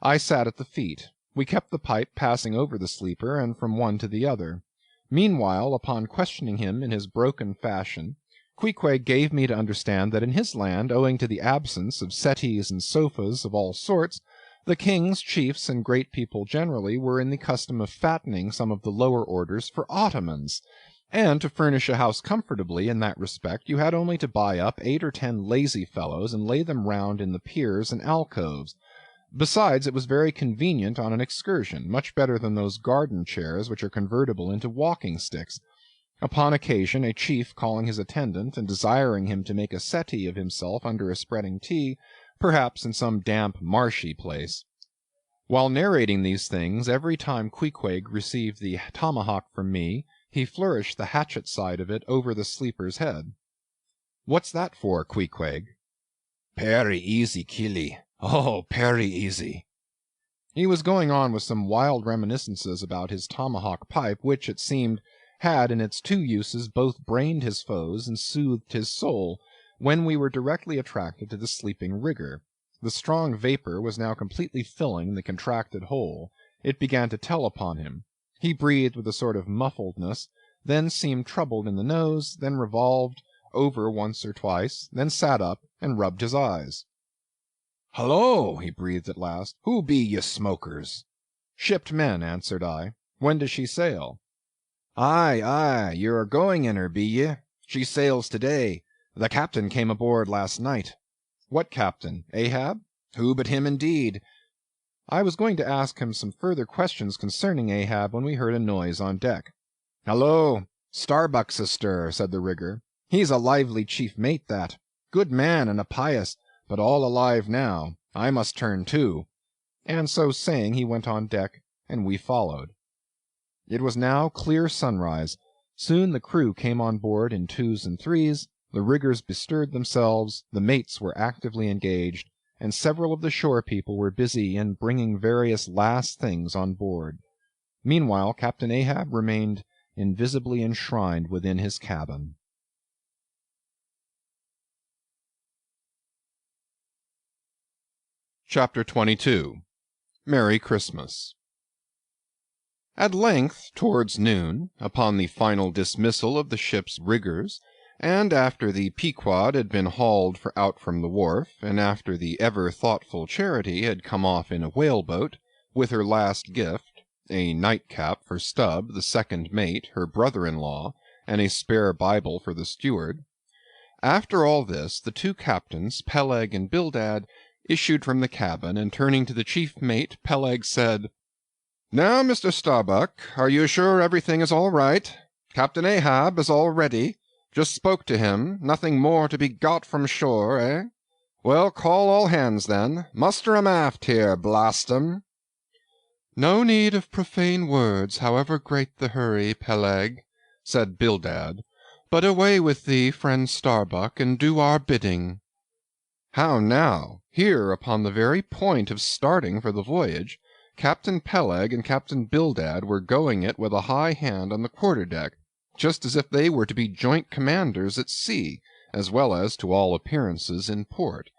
I sat at the feet. We kept the pipe passing over the sleeper, and from one to the other. Meanwhile, upon questioning him in his broken fashion, Queequeg gave me to understand that in his land, owing to the absence of settees and sofas of all sorts, the kings, chiefs, and great people generally were in the custom of fattening some of the lower orders for ottomans, and to furnish a house comfortably in that respect you had only to buy up 8 or 10 lazy fellows and lay them round in the piers and alcoves. Besides, it was very convenient on an excursion, much better than those garden chairs which are convertible into walking sticks. Upon occasion, a chief calling his attendant and desiring him to make a settee of himself under a spreading tea, perhaps in some damp marshy place. While narrating these things, every time Queequeg received the tomahawk from me, he flourished the hatchet side of it over the sleeper's head. "What's that for, Queequeg?" "Perry easy, killie. Oh, perry easy." He was going on with some wild reminiscences about his tomahawk pipe, which, it seemed, had in its two uses both brained his foes and soothed his soul, when we were directly attracted to the sleeping rigger. The strong vapor was now completely filling the contracted hole. It began to tell upon him. He breathed with a sort of muffledness, then seemed troubled in the nose, then revolved over once or twice, then sat up and rubbed his eyes. "Hullo!" he breathed at last. "Who be ye smokers?" "Shipped men," answered I. "When does she sail?" "Aye, aye, you're going in her, be ye? She sails to-day. The captain came aboard last night." "What captain? Ahab?" "Who but him, indeed?" I was going to ask him some further questions concerning Ahab when we heard a noise on deck. "Hallo! Starbuck's astir," said the rigger. "He's a lively chief mate, that. Good man and a pious, but all alive now. I must turn to." And so saying, he went on deck, and we followed. It was now clear sunrise. Soon the crew came on board in 2s and 3s, the riggers bestirred themselves, the mates were actively engaged, and several of the shore people were busy in bringing various last things on board. Meanwhile Captain Ahab remained invisibly enshrined within his cabin. Chapter 22. Merry Christmas. At length, towards noon, upon the final dismissal of the ship's riggers, and after the Pequod had been hauled out from the wharf, and after the ever-thoughtful Charity had come off in a whaleboat, with her last gift, a nightcap for Stubb, the second mate, her brother-in-law, and a spare Bible for the steward, after all this, the two captains, Peleg and Bildad, issued from the cabin, and turning to the chief mate, Peleg said, "Now, Mr. Starbuck, are you sure everything is all right? Captain Ahab is all ready. Just spoke to him. Nothing more to be got from shore, eh? Well, call all hands, then. Muster 'em aft here, blast 'em." "No need of profane words, however great the hurry, Peleg," said Bildad. "But away with thee, friend Starbuck, and do our bidding." How now? Here, upon the very point of starting for the voyage, Captain Peleg and Captain Bildad were going it with a high hand on the quarter-deck, just as if they were to be joint commanders at sea, as well as, to all appearances, in port.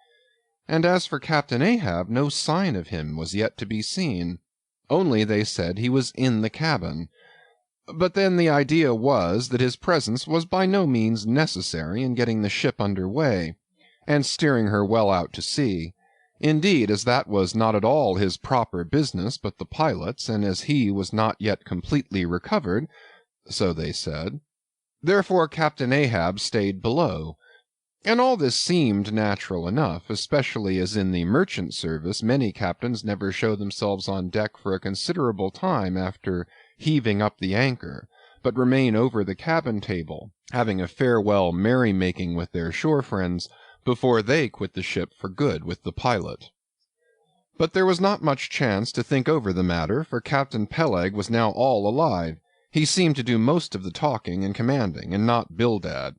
And as for Captain Ahab, no sign of him was yet to be seen. Only, they said, he was in the cabin. But then the idea was that his presence was by no means necessary in getting the ship under way, and steering her well out to sea. Indeed, as that was not at all his proper business, but the pilot's, and as he was not yet completely recovered, so they said, therefore Captain Ahab stayed below. And all this seemed natural enough, especially as in the merchant service many captains never show themselves on deck for a considerable time after heaving up the anchor, but remain over the cabin table, having a farewell merry-making with their shore friends before they quit the ship for good with the pilot. But there was not much chance to think over the matter, for Captain Peleg was now all alive. He seemed to do most of the talking and commanding, and not Bildad.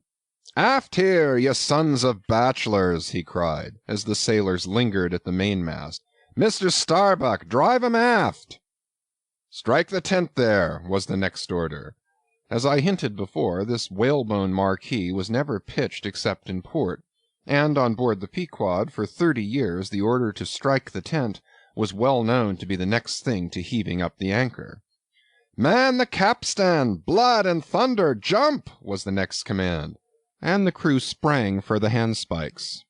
"Aft here, ye sons of bachelors!" he cried, as the sailors lingered at the mainmast. "Mr. Starbuck, drive 'em aft!" "Strike the tent there," was the next order. As I hinted before, this whalebone marquee was never pitched except in port, and on board the Pequod for 30 years the order to strike the tent was well known to be the next thing to heaving up the anchor. "Man the capstan! Blood and thunder! Jump!" was the next command, and the crew sprang for the handspikes.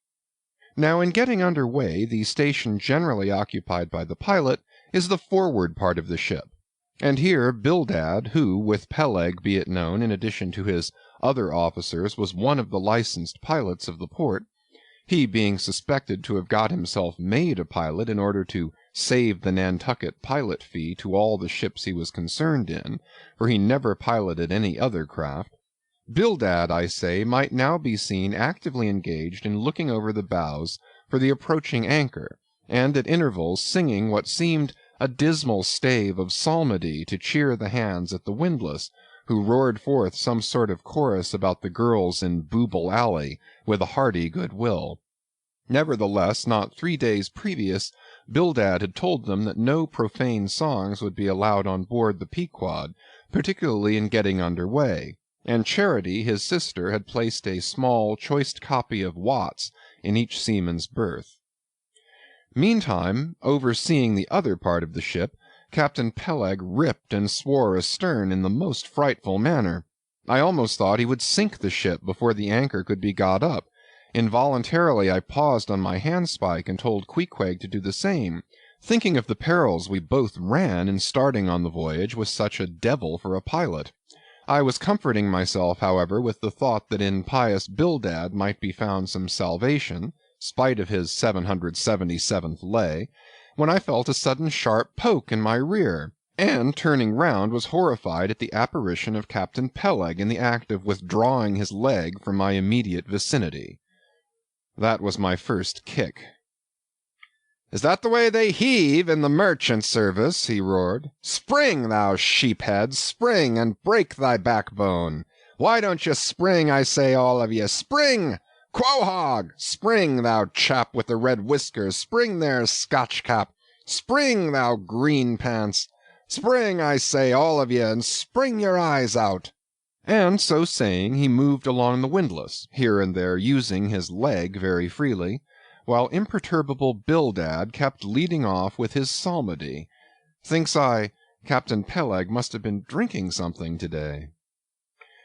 Now, in getting under way, the station generally occupied by the pilot is the forward part of the ship, and here Bildad, who, with Peleg, be it known, in addition to his other officers, was one of the licensed pilots of the port, he being suspected to have got himself made a pilot in order to save the Nantucket pilot fee to all the ships he was concerned in, for he never piloted any other craft, Bildad, I say, might now be seen actively engaged in looking over the bows for the approaching anchor, and at intervals singing what seemed a dismal stave of psalmody to cheer the hands at the windlass, who roared forth some sort of chorus about the girls in Booble Alley, with a hearty good will. Nevertheless, not 3 days previous, Bildad had told them that no profane songs would be allowed on board the Pequod, particularly in getting under way, and Charity, his sister, had placed a small, choice copy of Watts in each seaman's berth. Meantime, overseeing the other part of the ship, Captain Peleg ripped and swore astern in the most frightful manner. I almost thought he would sink the ship before the anchor could be got up. Involuntarily I paused on my handspike and told Queequeg to do the same, thinking of the perils we both ran in starting on the voyage with such a devil for a pilot. I was comforting myself, however, with the thought that in pious Bildad might be found some salvation, spite of his 777th lay, when I felt a sudden sharp poke in my rear, and, turning round, was horrified at the apparition of Captain Peleg in the act of withdrawing his leg from my immediate vicinity. That was my first kick. "Is that the way they heave in the merchant service?" he roared. "Spring, thou sheephead, spring, and break thy backbone! Why don't you spring, I say, all of ye? Spring! Quohog! Spring, thou chap with the red whiskers! Spring there, Scotch cap! Spring, thou green pants! Spring, I say, all of ye, and spring your eyes out!" And so saying, he moved along the windlass, here and there using his leg very freely, while imperturbable Bildad kept leading off with his psalmody. Thinks I, Captain Peleg must have been drinking something today.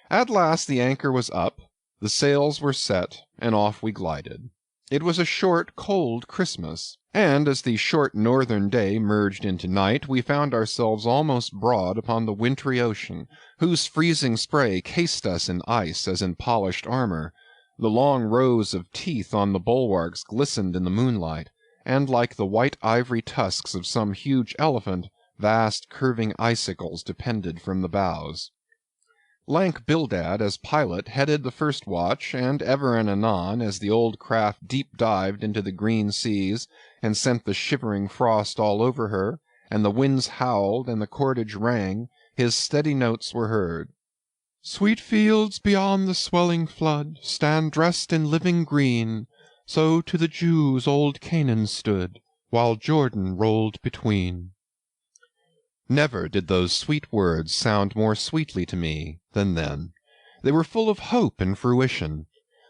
At last the anchor was up, the sails were set, and off we glided. It was a short, cold Christmas, and as the short northern day merged into night, we found ourselves almost broad upon the wintry ocean, whose freezing spray cased us in ice as in polished armor. The long rows of teeth on the bulwarks glistened in the moonlight, and like the white ivory tusks of some huge elephant, vast curving icicles depended from the bows. Lank Bildad, as pilot, headed the first watch, and ever and anon, as the old craft deep-dived into the green seas, and sent the shivering frost all over her, and the winds howled, and the cordage rang, his steady notes were heard. "Sweet fields beyond the swelling flood stand dressed in living green, so to the Jews old Canaan stood, while Jordan rolled between." Never did those sweet words sound more sweetly to me than then. They were full of hope and fruition.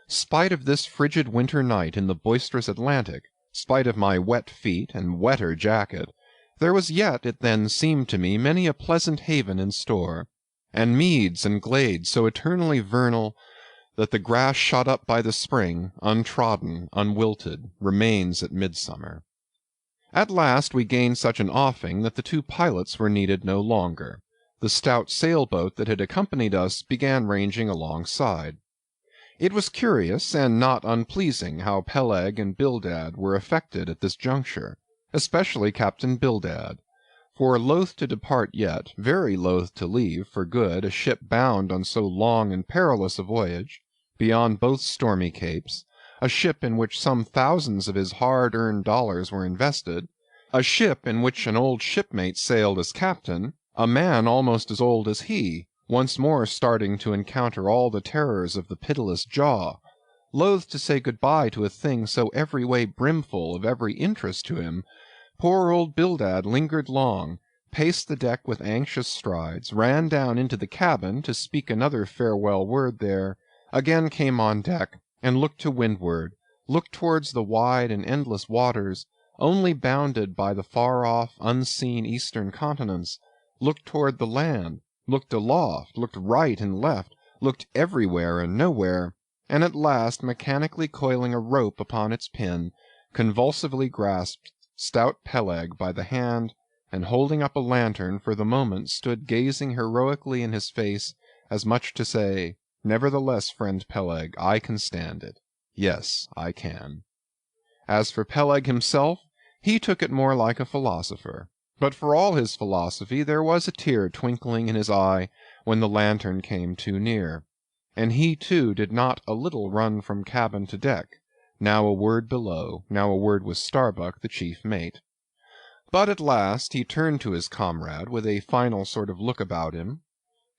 Spite of this frigid winter night in the boisterous Atlantic, spite of my wet feet and wetter jacket, there was yet, it then seemed to me, many a pleasant haven in store, and meads and glades so eternally vernal that the grass shot up by the spring, untrodden, unwilted, remains at midsummer. At last we gained such an offing that the two pilots were needed no longer. The stout sailboat that had accompanied us began ranging alongside. It was curious and not unpleasing how Peleg and Bildad were affected at this juncture, especially Captain Bildad, for loath to depart yet, very loath to leave for good a ship bound on so long and perilous a voyage, beyond both stormy capes, a ship in which some thousands of his hard-earned dollars were invested, a ship in which an old shipmate sailed as captain, a man almost as old as he, once more starting to encounter all the terrors of the pitiless jaw, loath to say good-bye to a thing so every way brimful of every interest to him, poor old Bildad lingered long, paced the deck with anxious strides, ran down into the cabin to speak another farewell word there, again came on deck, and looked to windward, looked towards the wide and endless waters, only bounded by the far-off, unseen eastern continents, looked toward the land, looked aloft, looked right and left, looked everywhere and nowhere, and at last, mechanically coiling a rope upon its pin, convulsively grasped stout Peleg by the hand, and holding up a lantern for the moment stood gazing heroically in his face, as much to say, "Nevertheless, friend Peleg, I can stand it. Yes, I can." As for Peleg himself, he took it more like a philosopher. But for all his philosophy, there was a tear twinkling in his eye when the lantern came too near. And he, too, did not a little run from cabin to deck, now a word below, now a word with Starbuck, the chief mate. But at last he turned to his comrade with a final sort of look about him.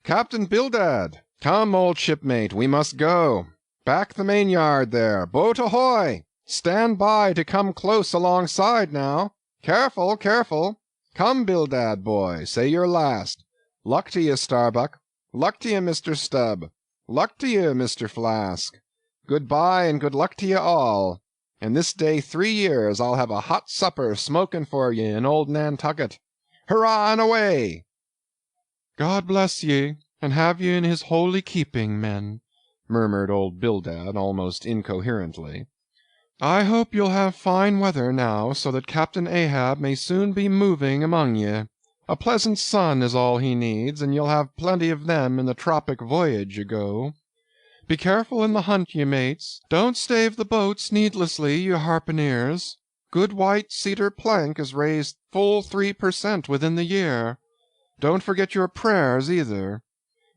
"Captain Bildad! Come, old shipmate, we must go. Back the main-yard there. Boat ahoy! Stand by to come close alongside now. Careful, careful. Come, Bildad, boy, say your last. Luck to ye, Starbuck. Luck to ye, Mr. Stubb. Luck to ye, Mr. Flask. Good-bye and good luck to ye all. And this day 3 years I'll have a hot supper smoking for ye in old Nantucket. Hurrah and away!" "God bless ye, and have ye in his holy keeping, men," murmured old Bildad almost incoherently. "I hope you'll have fine weather now, so that Captain Ahab may soon be moving among ye. A pleasant sun is all he needs, and you'll have plenty of them in the tropic voyage ye go. Be careful in the hunt, ye mates. Don't stave the boats needlessly, you harpooneers. Good white cedar plank is raised full 3% within the year. Don't forget your prayers, either.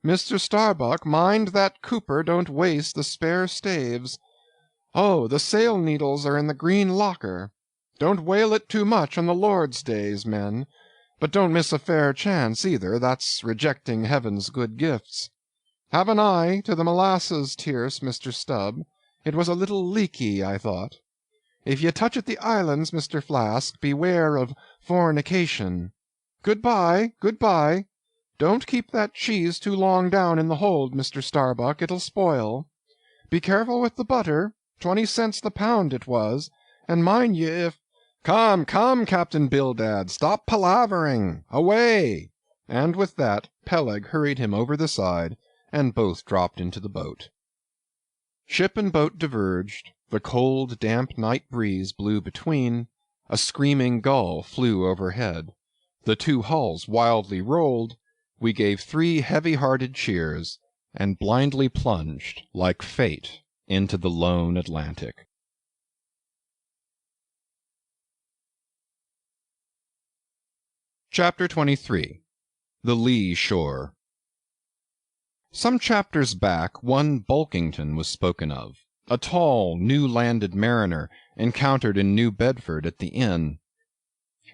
Mr. Starbuck, mind that cooper don't waste the spare staves. Oh, the sail needles are in the green locker. Don't whale it too much on the Lord's days, men. But don't miss a fair chance, either. That's rejecting heaven's good gifts. Have an eye to the molasses tierce, Mr. Stubb. It was a little leaky, I thought. If ye touch at the islands, Mr. Flask, beware of fornication. Good-bye, good-bye. Don't keep that cheese too long down in the hold, Mr. Starbuck. It'll spoil. Be careful with the butter. 20 cents the pound it was. And mind ye if—" "Come, come, Captain Bildad, stop palavering. Away! and with that Peleg hurried him over the side, and both dropped into the boat. Ship and boat diverged, the cold, damp night breeze blew between, a screaming gull flew overhead, the two hulls wildly rolled, we gave 3 heavy-hearted cheers, and blindly plunged, like fate, into the lone Atlantic. Chapter 23. The Lee Shore. Some chapters back one Bulkington was spoken of, a tall, new-landed mariner encountered in New Bedford at the inn.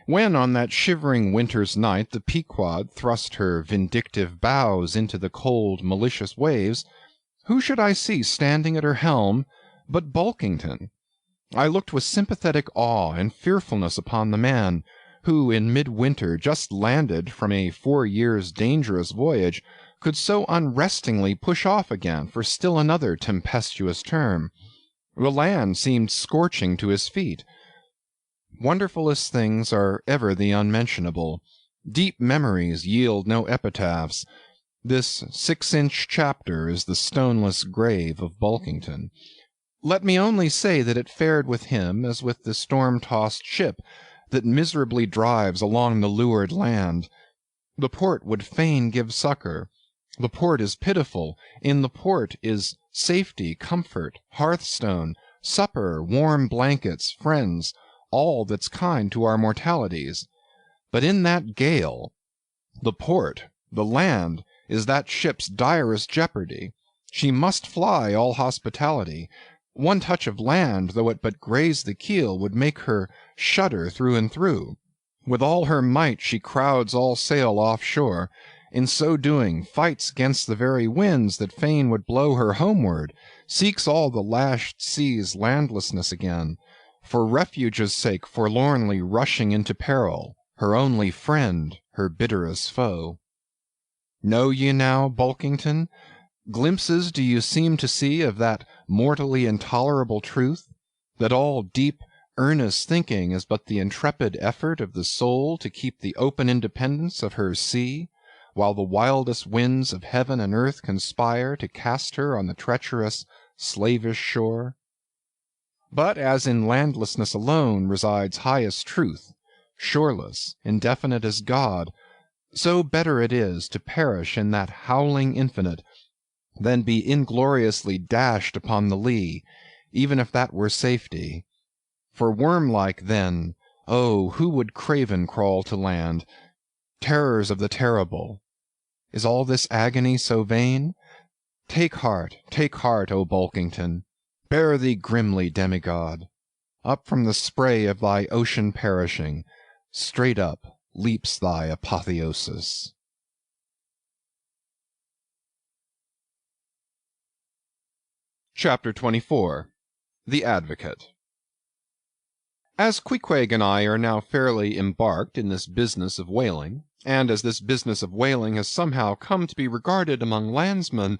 When on that shivering winter's night the Pequod thrust her vindictive bows into the cold, malicious waves, who should I see standing at her helm but Bulkington? I looked with sympathetic awe and fearfulness upon the man, who in midwinter just landed from a 4 years' dangerous voyage, could so unrestingly push off again for still another tempestuous term. The land seemed scorching to his feet. Wonderfulest things are ever the unmentionable. Deep memories yield no epitaphs. This 6-inch chapter is the stoneless grave of Bulkington. Let me only say that it fared with him as with the storm-tossed ship that miserably drives along the leeward land. The port would fain give succor. The port is pitiful. In the port is safety, comfort, hearthstone, supper, warm blankets, friends, all that's kind to our mortalities. But in that gale, the port, the land, is that ship's direst jeopardy. She must fly all hospitality. One touch of land, though it but graze the keel, would make her shudder through and through. With all her might she crowds all sail offshore. In so doing, fights against the very winds that fain would blow her homeward, seeks all the lashed sea's landlessness again, for refuge's sake forlornly rushing into peril, her only friend, her bitterest foe. Know ye now, Bulkington? Glimpses do you seem to see of that mortally intolerable truth, that all deep, earnest thinking is but the intrepid effort of the soul to keep the open independence of her sea, while the wildest winds of heaven and earth conspire to cast her on the treacherous, slavish shore? But as in landlessness alone resides highest truth, shoreless, indefinite as God, so better it is to perish in that howling infinite than be ingloriously dashed upon the lee, even if that were safety. For worm-like then, oh, who would craven crawl to land? Terrors of the terrible. Is all this agony so vain? Take heart, O Bulkington. Bear thee grimly, demigod. Up from the spray of thy ocean perishing, straight up leaps thy apotheosis. Chapter 24. The Advocate. As Queequeg and I are now fairly embarked in this business of whaling, and as this business of whaling has somehow come to be regarded among landsmen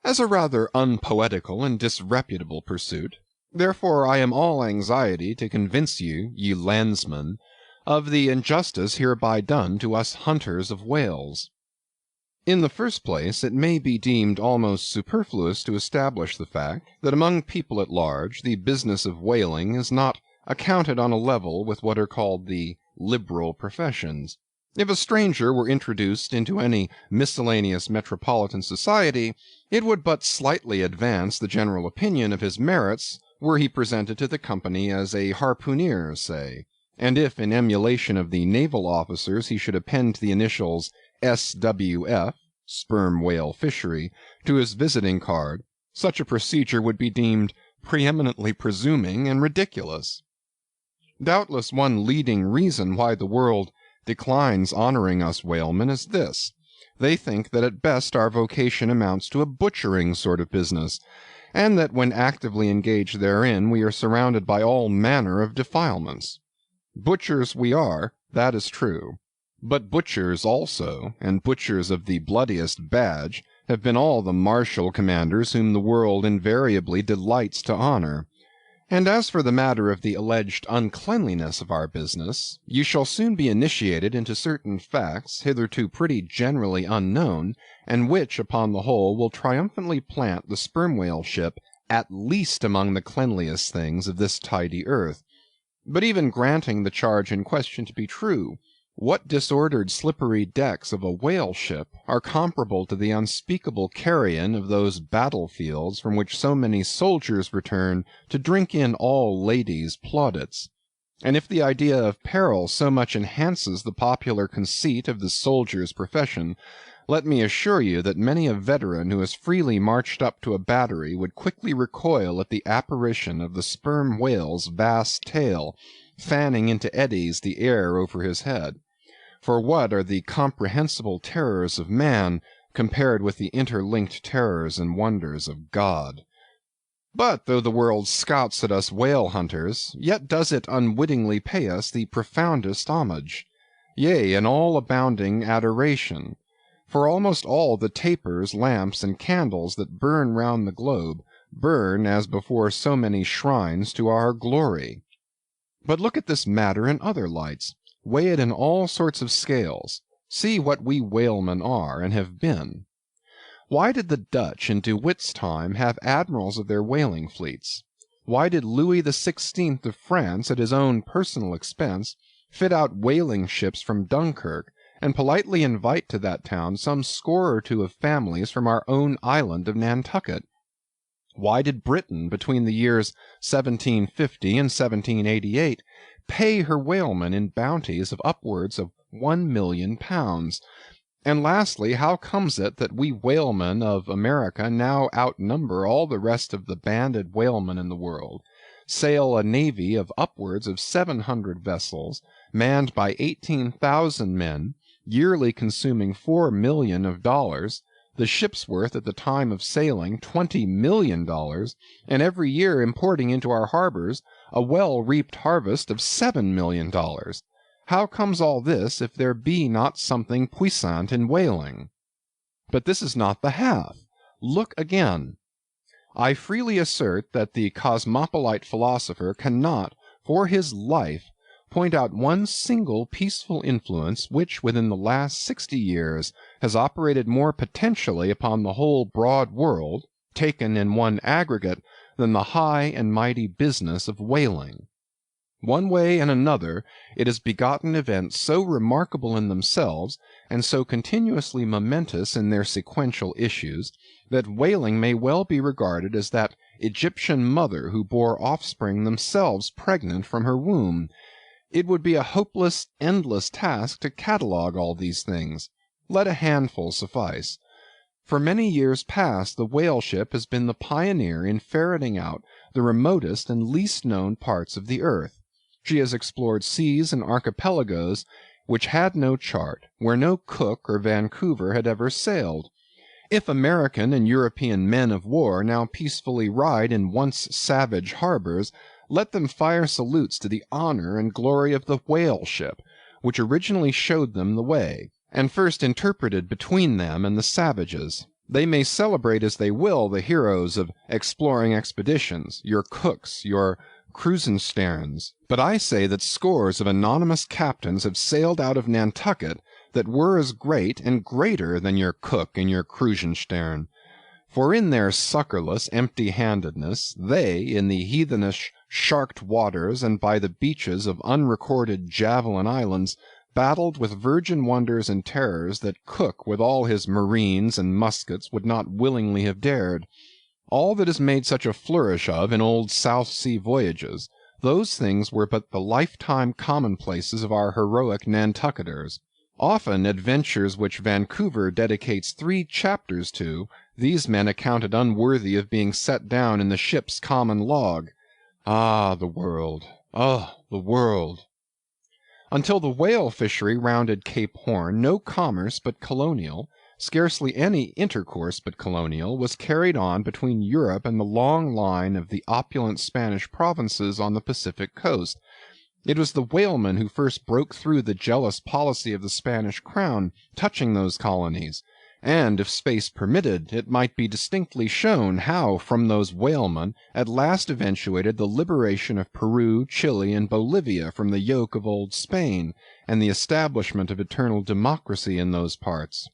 as a rather unpoetical and disreputable pursuit, therefore I am all anxiety to convince you, ye landsmen, of the injustice hereby done to us hunters of whales. In the first place, it may be deemed almost superfluous to establish the fact that among people at large the business of whaling is not accounted on a level with what are called the liberal professions. If a stranger were introduced into any miscellaneous metropolitan society, it would but slightly advance the general opinion of his merits were he presented to the company as a harpooneer, say, and if in emulation of the naval officers he should append the initials SWF, sperm whale fishery, to his visiting card, such a procedure would be deemed preeminently presuming and ridiculous. Doubtless one leading reason why the world declines honoring us whalemen is this: they think that at best our vocation amounts to a butchering sort of business, and that when actively engaged therein we are surrounded by all manner of defilements. Butchers we are, that is true. But butchers also, and butchers of the bloodiest badge, have been all the martial commanders whom the world invariably delights to honor. And as for the matter of the alleged uncleanliness of our business, you shall soon be initiated into certain facts hitherto pretty generally unknown, and which, upon the whole, will triumphantly plant the sperm whale ship at least among the cleanliest things of this tidy earth. But even granting the charge in question to be true, what disordered slippery decks of a whale ship are comparable to the unspeakable carrion of those battlefields from which so many soldiers return to drink in all ladies' plaudits? And if the idea of peril so much enhances the popular conceit of the soldier's profession, let me assure you that many a veteran who has freely marched up to a battery would quickly recoil at the apparition of the sperm whale's vast tail, fanning into eddies the air over his head. For what are the comprehensible terrors of man compared with the interlinked terrors and wonders of God? But though the world scouts at us whale hunters, yet does it unwittingly pay us the profoundest homage, yea, an all abounding adoration. For almost all the tapers, lamps, and candles that burn round the globe burn as before so many shrines to our glory. But look at this matter in other lights. Weigh it in all sorts of scales. See what we whalemen are and have been. Why did the Dutch in De Witt's time have admirals of their whaling fleets? Why did Louis XVI of France, at his own personal expense, fit out whaling ships from Dunkirk, and politely invite to that town some score or two of families from our own island of Nantucket? Why did Britain, between the years 1750 and 1788, pay her whalemen in bounties of upwards of £1,000,000? And lastly, how comes it that we whalemen of America now outnumber all the rest of the banded whalemen in the world, sail a navy of upwards of 700 vessels, manned by 18,000 men, yearly consuming $4,000,000 of dollars, the ship's worth at the time of sailing $20,000,000, and every year importing into our harbors a well-reaped harvest of $7,000,000? How comes all this if there be not something puissant in whaling? But this is not the half. Look again. I freely assert that the cosmopolite philosopher cannot, for his life, point out one single peaceful influence which within the last 60 years has operated more potentially upon the whole broad world, taken in one aggregate, than the high and mighty business of whaling. One way and another it has begotten events so remarkable in themselves, and so continuously momentous in their sequential issues, that whaling may well be regarded as that Egyptian mother who bore offspring themselves pregnant from her womb. It would be a hopeless, endless task to catalogue all these things. Let a handful suffice. For many years past the whale ship has been the pioneer in ferreting out the remotest and least known parts of the earth. She has explored seas and archipelagos which had no chart, where no Cook or Vancouver had ever sailed. If American and European men of war now peacefully ride in once savage harbors, let them fire salutes to the honor and glory of the whale ship, which originally showed them the way, and first interpreted between them and the savages. They may celebrate as they will the heroes of exploring expeditions, your Cooks, your Krusensterns, but I say that scores of anonymous captains have sailed out of Nantucket that were as great and greater than your Cook and your Krusenstern. For in their succorless empty-handedness, they, in the heathenish sharked waters and by the beaches of unrecorded javelin islands, battled with virgin wonders and terrors that Cook with all his marines and muskets would not willingly have dared. All that is made such a flourish of in old South Sea voyages, those things were but the lifetime commonplaces of our heroic Nantucketers. Often adventures which Vancouver dedicates 3 chapters to, these men accounted unworthy of being set down in the ship's common log. Ah, the world! Ah, the world! Until the whale fishery rounded Cape Horn, no commerce but colonial, scarcely any intercourse but colonial, was carried on between Europe and the long line of the opulent Spanish provinces on the Pacific coast. It was the whalemen who first broke through the jealous policy of the Spanish crown touching those colonies, and if space permitted, it might be distinctly shown how from those whalemen at last eventuated the liberation of Peru, Chile, and Bolivia from the yoke of old Spain, and the establishment of eternal democracy in those parts.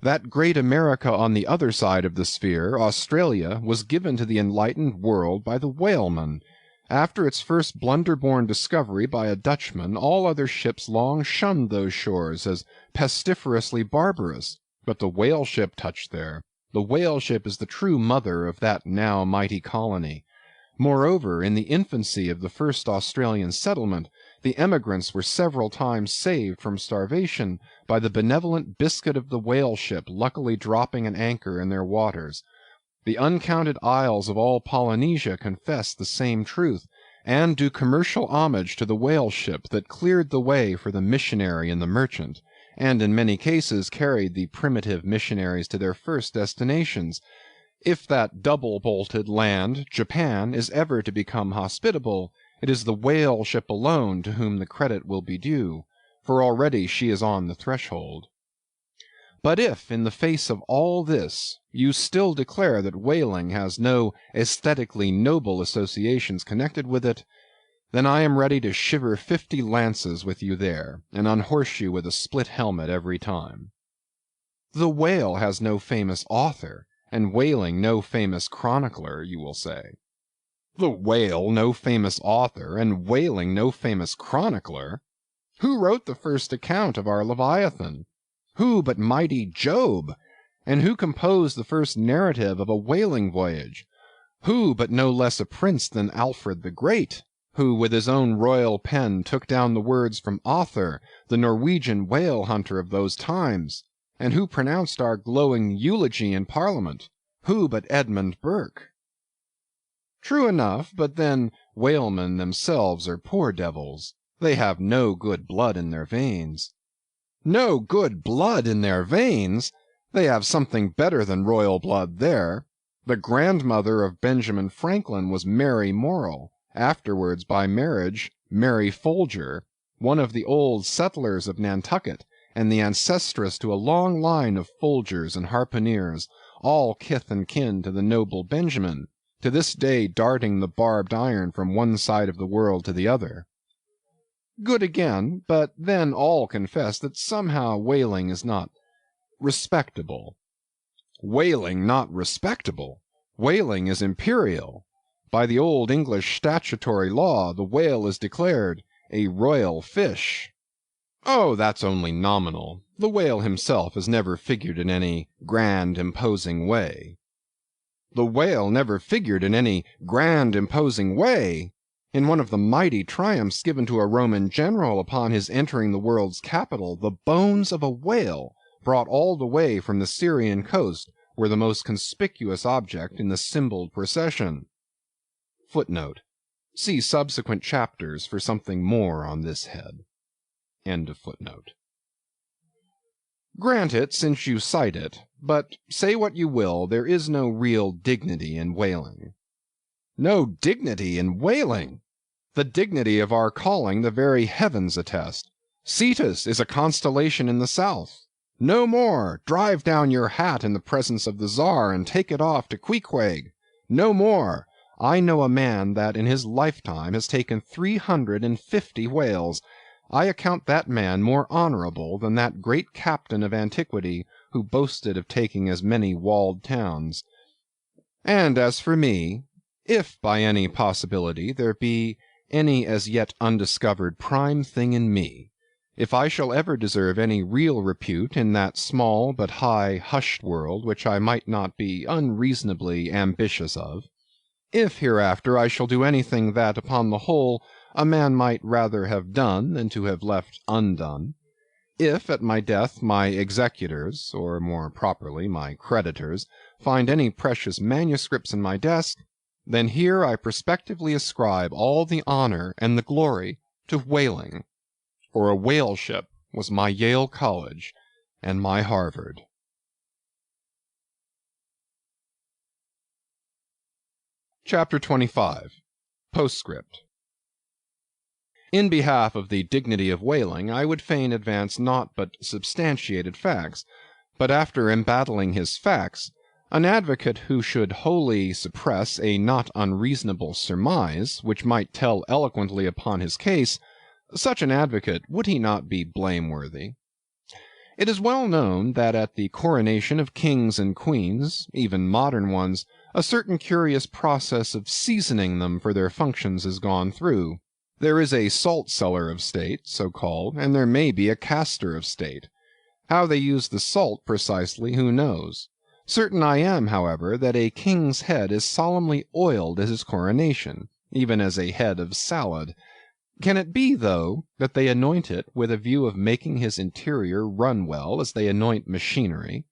That great America on the other side of the sphere, Australia, was given to the enlightened world by the whaleman. After its first blunder-born discovery by a Dutchman, all other ships long shunned those shores as pestiferously barbarous, but the whale ship touched there. The whale ship is the true mother of that now mighty colony. Moreover, in the infancy of the first Australian settlement, the emigrants were several times saved from starvation by the benevolent biscuit of the whale ship luckily dropping an anchor in their waters. The uncounted isles of all Polynesia confess the same truth, and do commercial homage to the whale ship that cleared the way for the missionary and the merchant, and in many cases carried the primitive missionaries to their first destinations. If that double-bolted land, Japan, is ever to become hospitable, it is the whale ship alone to whom the credit will be due, for already she is on the threshold. But if, in the face of all this, you still declare that whaling has no aesthetically noble associations connected with it, then I am ready to shiver 50 lances with you there, and unhorse you with a split helmet every time. The whale has no famous author, and whaling no famous chronicler, you will say. The whale no famous author, and whaling no famous chronicler? Who wrote the first account of our Leviathan? Who but mighty Job? And who composed the first narrative of a whaling voyage? Who but no less a prince than Alfred the Great, who with his own royal pen took down the words from Other, the Norwegian whale hunter of those times, and who pronounced our glowing eulogy in Parliament? Who but Edmund Burke? True enough, but then whalemen themselves are poor devils. They have no good blood in their veins. No good blood in their veins? They have something better than royal blood there. The grandmother of Benjamin Franklin was Mary Morrell, afterwards by marriage Mary Folger, one of the old settlers of Nantucket, and the ancestress to a long line of Folgers and harpooneers, all kith and kin to the noble Benjamin, to this day darting the barbed iron from one side of the world to the other. Good again, but then all confess that somehow whaling is not respectable. Whaling not respectable? Whaling is imperial. By the old English statutory law, the whale is declared a royal fish. Oh, that's only nominal. The whale himself has never figured in any grand, imposing way. The whale never figured in any grand, imposing way. In one of the mighty triumphs given to a Roman general upon his entering the world's capital, the bones of a whale, brought all the way from the Syrian coast, were the most conspicuous object in the symboled procession. Footnote. See subsequent chapters for something more on this head. End of footnote. Grant it, since you cite it, but say what you will, there is no real dignity in whaling. No dignity in whaling! The dignity of our calling the very heavens attest. Cetus is a constellation in the south. No more, drive down your hat in the presence of the Tsar and take it off to Queequeg. No more, I know a man that in his lifetime has taken 350 whales. I account that man more honorable than that great captain of antiquity who boasted of taking as many walled towns. And as for me, if by any possibility there be any as yet undiscovered prime thing in me, if I shall ever deserve any real repute in that small but high hushed world which I might not be unreasonably ambitious of, if hereafter I shall do anything that, upon the whole, a man might rather have done than to have left undone, if at my death my executors, or more properly my creditors, find any precious manuscripts in my desk, then here I prospectively ascribe all the honor and the glory to whaling, for a whale ship was my Yale College and my Harvard. Chapter 25. Postscript. In behalf of the dignity of whaling, I would fain advance naught but substantiated facts, But after embattling his facts, an advocate who should wholly suppress a not unreasonable surmise, which might tell eloquently upon his case, such an advocate, would he not be blameworthy? It is well known that at the coronation of kings and queens, even modern ones, a certain curious process of seasoning them for their functions is gone through. There is a salt cellar of state, so called, and there may be a castor of state. How they use the salt precisely, who knows? Certain I am, however, that a king's head is solemnly oiled at his coronation, even as a head of salad. Can it be, though, that they anoint it with a view of making his interior run well as they anoint machinery?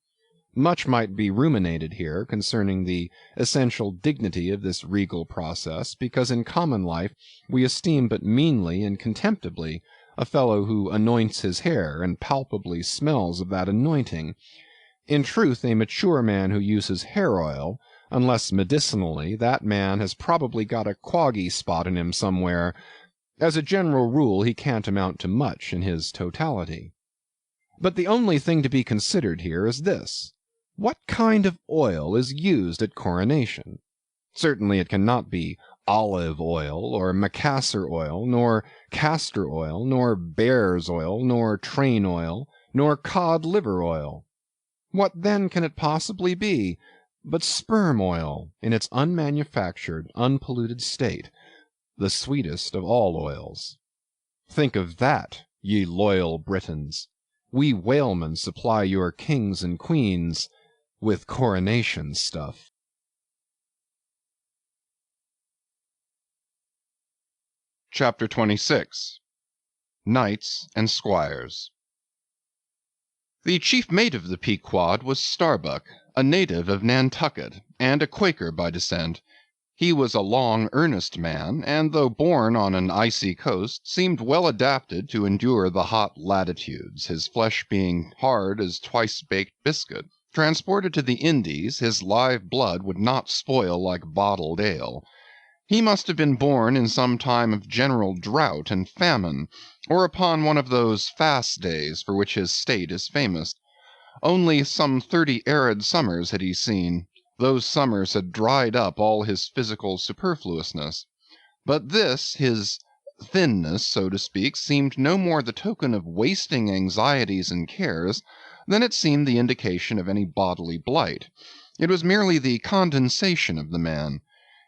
Much might be ruminated here concerning the essential dignity of this regal process, because in common life we esteem but meanly and contemptibly a fellow who anoints his hair and palpably smells of that anointing. In truth, a mature man who uses hair oil, unless medicinally, that man has probably got a quaggy spot in him somewhere. As a general rule, he can't amount to much in his totality. But the only thing to be considered here is this: what kind of oil is used at coronation? Certainly it cannot be olive oil, or macassar oil, nor castor oil, nor bear's oil, nor train oil, nor cod liver oil. What then can it possibly be but sperm oil in its unmanufactured, unpolluted state, the sweetest of all oils? Think of that, ye loyal Britons! We whalemen supply your kings and queens with coronation stuff. Chapter 26. Knights and Squires. The chief mate of the Pequod was Starbuck, a native of Nantucket, and a Quaker by descent. He was a long, earnest man, and though born on an icy coast, seemed well adapted to endure the hot latitudes, his flesh being hard as twice-baked biscuit. Transported to the Indies, his live blood would not spoil like bottled ale. He must have been born in some time of general drought and famine, or upon one of those fast days for which his state is famous. Only some 30 arid summers had he seen. Those summers had dried up all his physical superfluousness. But this, his thinness, so to speak, seemed no more the token of wasting anxieties and cares than it seemed the indication of any bodily blight. It was merely the condensation of the man.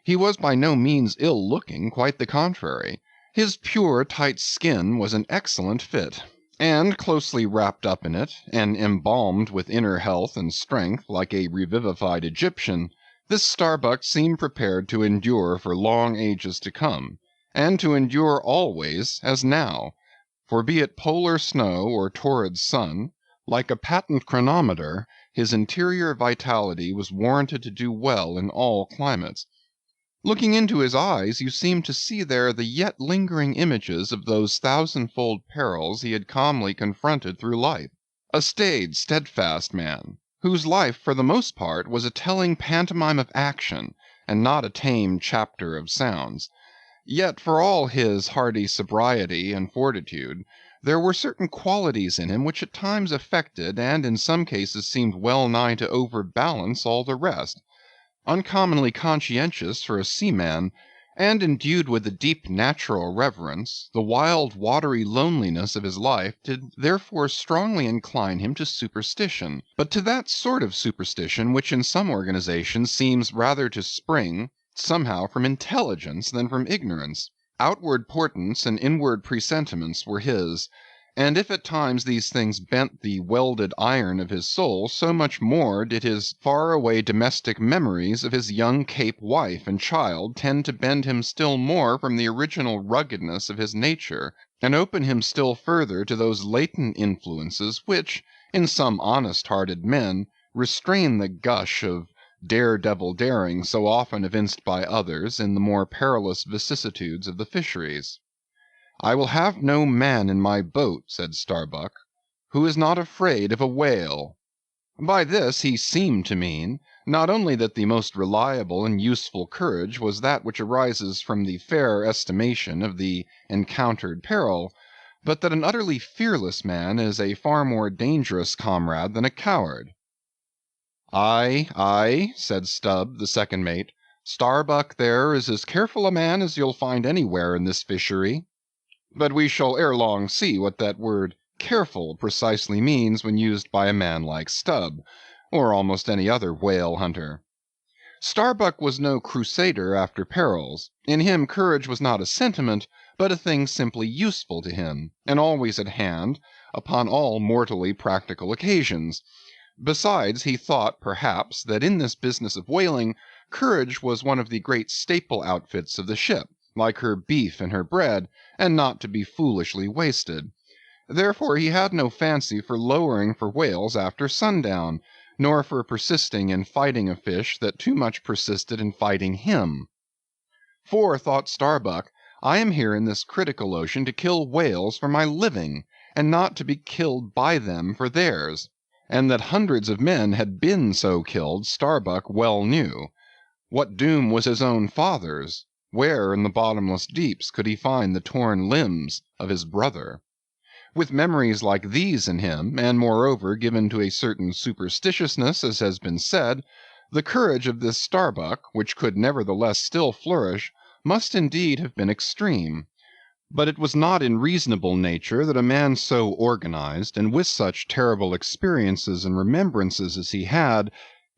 He was by no means ill-looking, quite the contrary. His pure, tight skin was an excellent fit, and closely wrapped up in it, and embalmed with inner health and strength like a revivified Egyptian, this Starbuck seemed prepared to endure for long ages to come, and to endure always as now, for be it polar snow or torrid sun, like a patent chronometer, his interior vitality was warranted to do well in all climates. Looking into his eyes, you seemed to see there the yet lingering images of those thousandfold perils he had calmly confronted through life. A staid, steadfast man, whose life for the most part was a telling pantomime of action, and not a tame chapter of sounds. Yet for all his hardy sobriety and fortitude, there were certain qualities in him which at times affected, and in some cases seemed well nigh to overbalance all the rest. Uncommonly conscientious for a seaman, and endued with a deep natural reverence, the wild watery loneliness of his life did therefore strongly incline him to superstition, but to that sort of superstition which in some organizations seems rather to spring, somehow, from intelligence than from ignorance. Outward portents and inward presentiments were his, and if at times these things bent the welded iron of his soul, so much more did his far-away domestic memories of his young Cape wife and child tend to bend him still more from the original ruggedness of his nature, and open him still further to those latent influences which, in some honest-hearted men, restrain the gush of dare-devil daring so often evinced by others in the more perilous vicissitudes of the fisheries. "I will have no man in my boat," said Starbuck, "who is not afraid of a whale." By this he seemed to mean, not only that the most reliable and useful courage was that which arises from the fair estimation of the encountered peril, but that an utterly fearless man is a far more dangerous comrade than a coward. "Aye, aye," said Stubb, the second mate, "Starbuck there is as careful a man as you'll find anywhere in this fishery. But we shall ere long see what that word careful precisely means when used by a man like Stubb, or almost any other whale hunter. Starbuck was no crusader after perils. In him courage was not a sentiment, but a thing simply useful to him, and always at hand, upon all mortally practical occasions. Besides, he thought, perhaps, that in this business of whaling, courage was one of the great staple outfits of the ship, like her beef and her bread, and not to be foolishly wasted. Therefore he had no fancy for lowering for whales after sundown, nor for persisting in fighting a fish that too much persisted in fighting him. For, thought Starbuck, I am here in this critical ocean to kill whales for my living, and not to be killed by them for theirs. And that hundreds of men had been so killed, Starbuck well knew. What doom was his own father's? Where in the bottomless deeps could he find the torn limbs of his brother? With memories like these in him, and moreover given to a certain superstitiousness, as has been said, the courage of this Starbuck, which could nevertheless still flourish, must indeed have been extreme. But it was not in reasonable nature that a man so organized, and with such terrible experiences and remembrances as he had,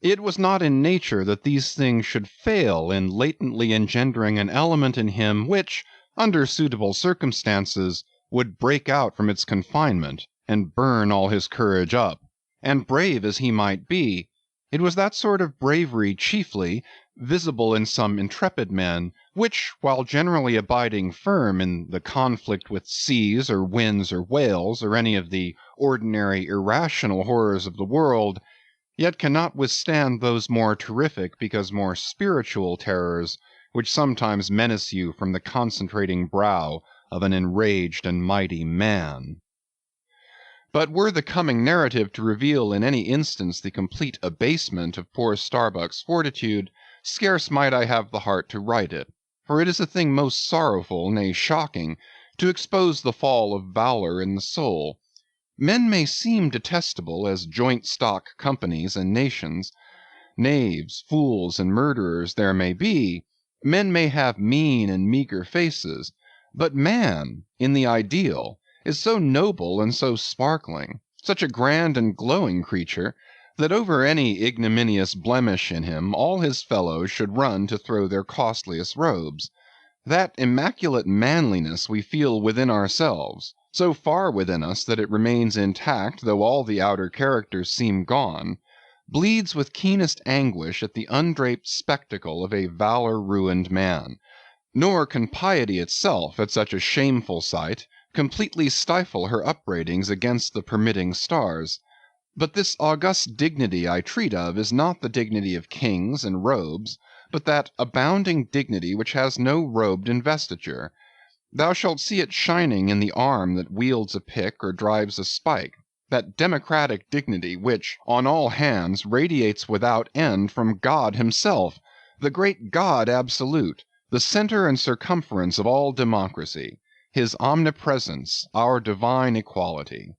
it was not in nature that these things should fail in latently engendering an element in him which, under suitable circumstances, would break out from its confinement, and burn all his courage up. And brave as he might be, it was that sort of bravery chiefly, visible in some intrepid men, which, while generally abiding firm in the conflict with seas or winds or whales, or any of the ordinary irrational horrors of the world, yet cannot withstand those more terrific because more spiritual terrors, which sometimes menace you from the concentrating brow of an enraged and mighty man. But were the coming narrative to reveal in any instance the complete abasement of poor Starbuck's fortitude, scarce might I have the heart to write it, for it is a thing most sorrowful, nay shocking, to expose the fall of valor in the soul. Men may seem detestable as joint stock companies and nations. Knaves, fools, and murderers there may be. Men may have mean and meager faces. But man, in the ideal, is so noble and so sparkling, such a grand and glowing creature, that over any ignominious blemish in him all his fellows should run to throw their costliest robes. That immaculate manliness we feel within ourselves, so far within us that it remains intact though all the outer characters seem gone, bleeds with keenest anguish at the undraped spectacle of a valor-ruined man. Nor can piety itself, at such a shameful sight, completely stifle her upbraidings against the permitting stars. But this august dignity I treat of is not the dignity of kings and robes, but that abounding dignity which has no robed investiture. Thou shalt see it shining in the arm that wields a pick or drives a spike, that democratic dignity which, on all hands, radiates without end from God himself, the great God absolute, the center and circumference of all democracy, his omnipresence, our divine equality.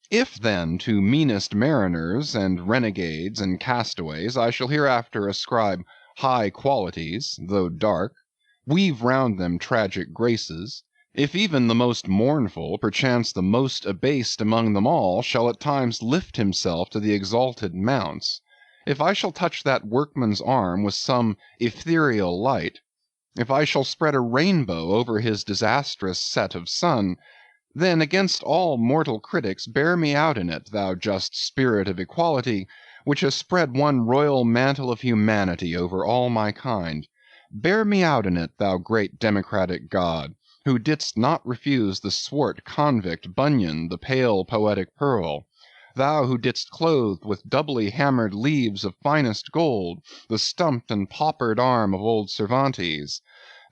If then to meanest mariners, and renegades, and castaways, I shall hereafter ascribe high qualities, though dark, weave round them tragic graces, if even the most mournful, perchance the most abased among them all, shall at times lift himself to the exalted mounts, if I shall touch that workman's arm with some ethereal light, if I shall spread a rainbow over his disastrous set of sun, then against all mortal critics bear me out in it, thou just spirit of equality, which has spread one royal mantle of humanity over all my kind. Bear me out in it, thou great democratic God, who didst not refuse the swart convict Bunyan the pale poetic pearl, thou who didst clothe with doubly hammered leaves of finest gold the stumped and paupered arm of old Cervantes,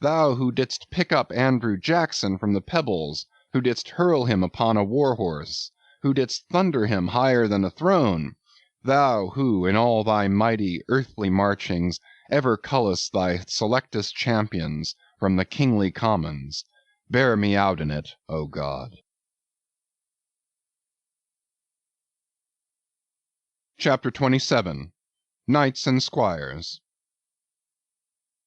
thou who didst pick up Andrew Jackson from the pebbles, who didst hurl him upon a war-horse, who didst thunder him higher than a throne, thou who, in all thy mighty earthly marchings, ever cullest thy selectest champions from the kingly commons, Bear me out in it, O God. Chapter 27. Knights and Squires.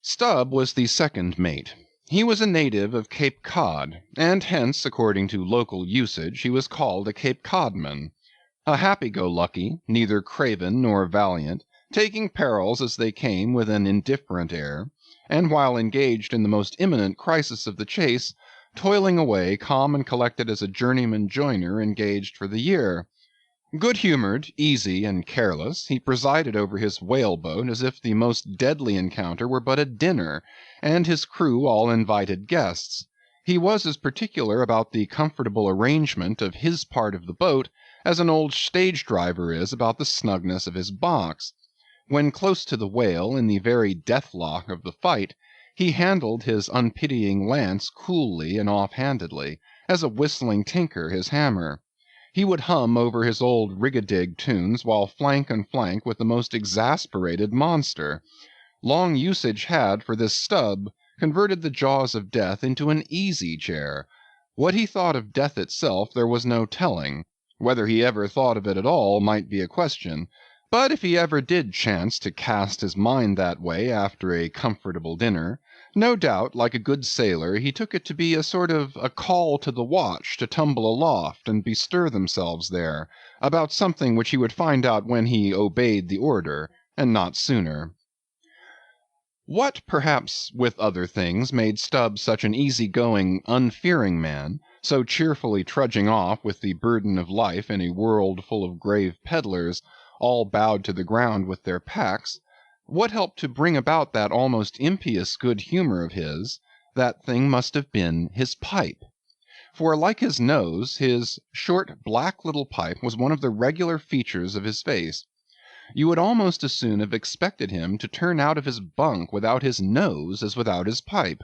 Stubb was the second mate. He was a native of Cape Cod, and hence, according to local usage, he was called a Cape Codman. A happy-go-lucky, neither craven nor valiant, taking perils as they came with an indifferent air, and while engaged in the most imminent crisis of the chase, toiling away calm and collected as a journeyman joiner engaged for the year. Good-humoured, easy, and careless, he presided over his whale-boat as if the most deadly encounter were but a dinner, and his crew all invited guests. He was as particular about the comfortable arrangement of his part of the boat as an old stage-driver is about the snugness of his box. When close to the whale, in the very deathlock of the fight, he handled his unpitying lance coolly and off-handedly, as a whistling tinker his hammer. He would hum over his old rig-a-dig tunes while flank and flank with the most exasperated monster. Long usage had, for this Stubb, converted the jaws of death into an easy-chair. What he thought of death itself there was no telling. Whether he ever thought of it at all might be a question. But if he ever did chance to cast his mind that way after a comfortable dinner, no doubt, like a good sailor, he took it to be a sort of a call to the watch to tumble aloft and bestir themselves there, about something which he would find out when he obeyed the order, and not sooner. What, perhaps, with other things, made Stubb such an easy-going, unfearing man, so cheerfully trudging off with the burden of life in a world full of grave peddlers, all bowed to the ground with their packs, what helped to bring about that almost impious good humour of his, that thing must have been his pipe. For, like his nose, his short black little pipe was one of the regular features of his face. You would almost as soon have expected him to turn out of his bunk without his nose as without his pipe.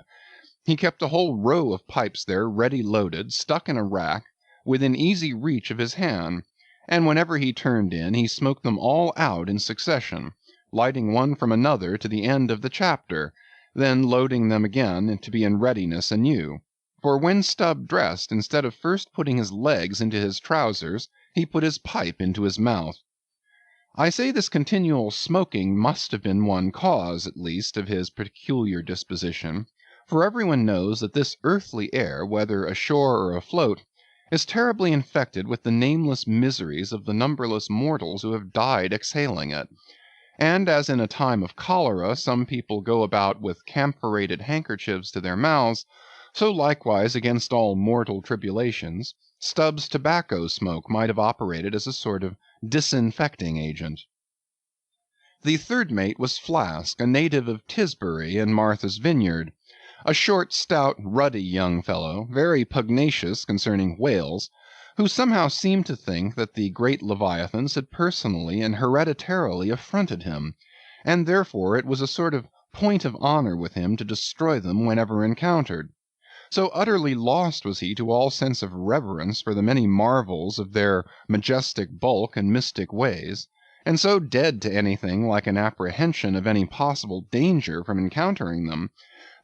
He kept a whole row of pipes there ready loaded, stuck in a rack, within easy reach of his hand, and whenever he turned in he smoked them all out in succession, lighting one from another to the end of the chapter, then loading them again to be in readiness anew. For when Stubb dressed, instead of first putting his legs into his trousers, he put his pipe into his mouth. I say this continual smoking must have been one cause, at least, of his peculiar disposition, for everyone knows that this earthly air, whether ashore or afloat, is terribly infected with the nameless miseries of the numberless mortals who have died exhaling it. And as in a time of cholera some people go about with camphorated handkerchiefs to their mouths, so likewise against all mortal tribulations, Stubb's tobacco smoke might have operated as a sort of disinfecting agent. The third mate was Flask, a native of Tisbury in Martha's Vineyard, a short, stout, ruddy young fellow, very pugnacious concerning whales, who somehow seemed to think that the great leviathans had personally and hereditarily affronted him, and therefore it was a sort of point of honour with him to destroy them whenever encountered. So utterly lost was he to all sense of reverence for the many marvels of their majestic bulk and mystic ways, and so dead to anything like an apprehension of any possible danger from encountering them,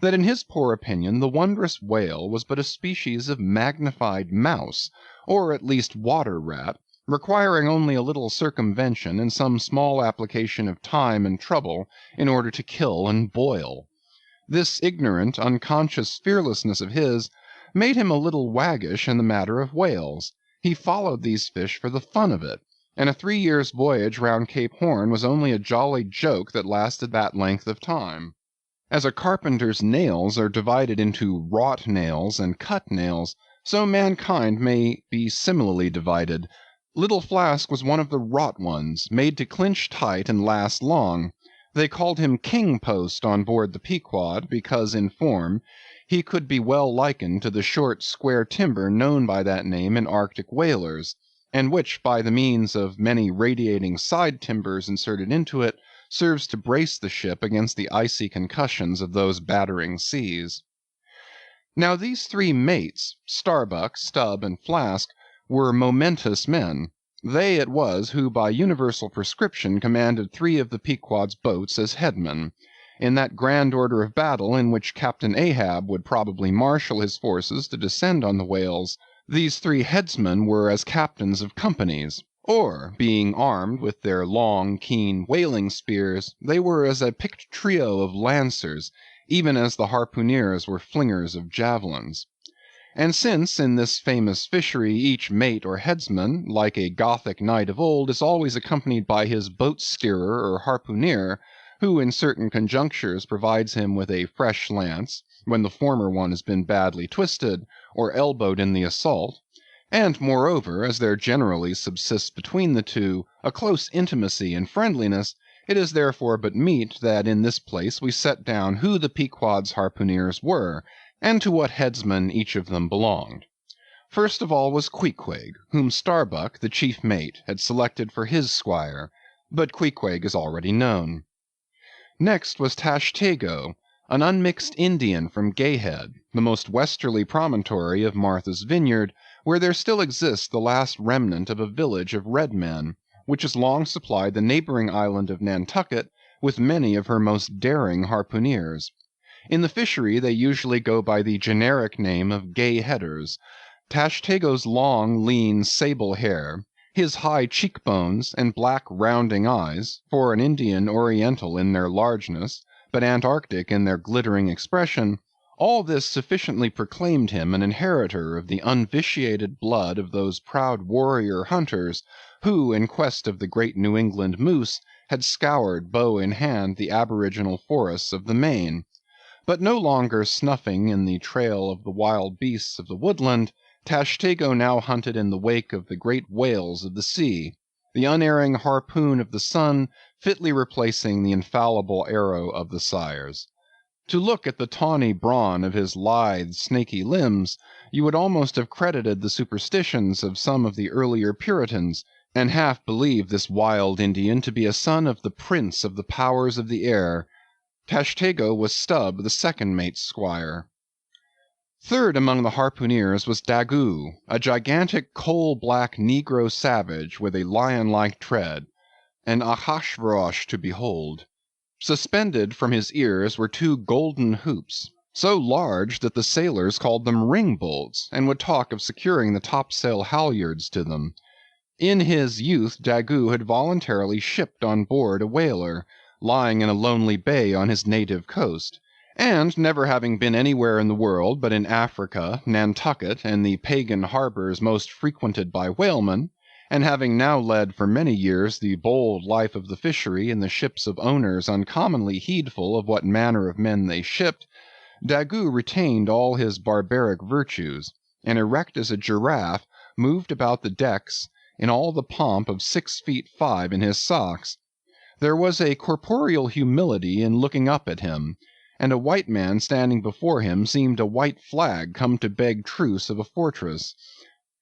that in his poor opinion the wondrous whale was but a species of magnified mouse, or at least water-rat, requiring only a little circumvention and some small application of time and trouble in order to kill and boil. This ignorant, unconscious fearlessness of his made him a little waggish in the matter of whales. He followed these fish for the fun of it, and a 3 years' voyage round Cape Horn was only a jolly joke that lasted that length of time. As a carpenter's nails are divided into wrought nails and cut nails, so mankind may be similarly divided. Little Flask was one of the wrought ones, made to clinch tight and last long. They called him King Post on board the Pequod, because in form he could be well likened to the short square timber known by that name in Arctic whalers, and which, by the means of many radiating side timbers inserted into it, serves to brace the ship against the icy concussions of those battering seas. Now these three mates, Starbuck, Stubb, and Flask, were momentous men. They it was who by universal prescription commanded 3 of the Pequod's boats as headmen. in that grand order of battle in which Captain Ahab would probably marshal his forces to descend on the whales, these three headsmen were as captains of companies, or, being armed with their long, keen whaling spears, they were as a picked trio of lancers, even as the harpooneers were flingers of javelins. And since in this famous fishery each mate or headsman, like a Gothic knight of old, is always accompanied by his boat steerer or harpooneer, who in certain conjunctures provides him with a fresh lance, when the former one has been badly twisted, or elbowed in the assault, and moreover, as there generally subsists between the two a close intimacy and friendliness, it is therefore but meet that in this place we set down who the Pequod's harpooneers were, and to what headsman each of them belonged. First of all was Queequeg, whom Starbuck, the chief mate, had selected for his squire, but Queequeg is already known. Next was Tashtego, an unmixed Indian from Gayhead, the most westerly promontory of Martha's Vineyard, where there still exists the last remnant of a village of red men, which has long supplied the neighboring island of Nantucket with many of her most daring harpooneers. In the fishery they usually go by the generic name of Gay Headers. Tashtego's long, lean, sable hair, his high cheekbones and black rounding eyes, for an Indian oriental in their largeness, but Antarctic in their glittering expression, all this sufficiently proclaimed him an inheritor of the unvitiated blood of those proud warrior hunters who, in quest of the great New England moose, had scoured, bow in hand, the aboriginal forests of the Maine. But no longer snuffing in the trail of the wild beasts of the woodland, Tashtego now hunted in the wake of the great whales of the sea, the unerring harpoon of the sun fitly replacing the infallible arrow of the sires. To look at the tawny brawn of his lithe, snaky limbs, you would almost have credited the superstitions of some of the earlier Puritans, and half believed this wild Indian to be a son of the prince of the powers of the air. Tashtego was Stubb, the second mate's squire. Third among the harpooneers was Daggoo, a gigantic coal-black negro savage with a lion-like tread, an Ahasuerus to behold. Suspended from his ears were two golden hoops, so large that the sailors called them ring-bolts, and would talk of securing the topsail halyards to them. In his youth Daggoo had voluntarily shipped on board a whaler, lying in a lonely bay on his native coast, and never having been anywhere in the world but in Africa, Nantucket, and the pagan harbors most frequented by whalemen, and having now led for many years the bold life of the fishery in the ships of owners uncommonly heedful of what manner of men they shipped, Daggoo retained all his barbaric virtues, and erect as a giraffe, moved about the decks in all the pomp of 6 feet 5 in his socks. There was a corporeal humility in looking up at him, and a white man standing before him seemed a white flag come to beg truce of a fortress.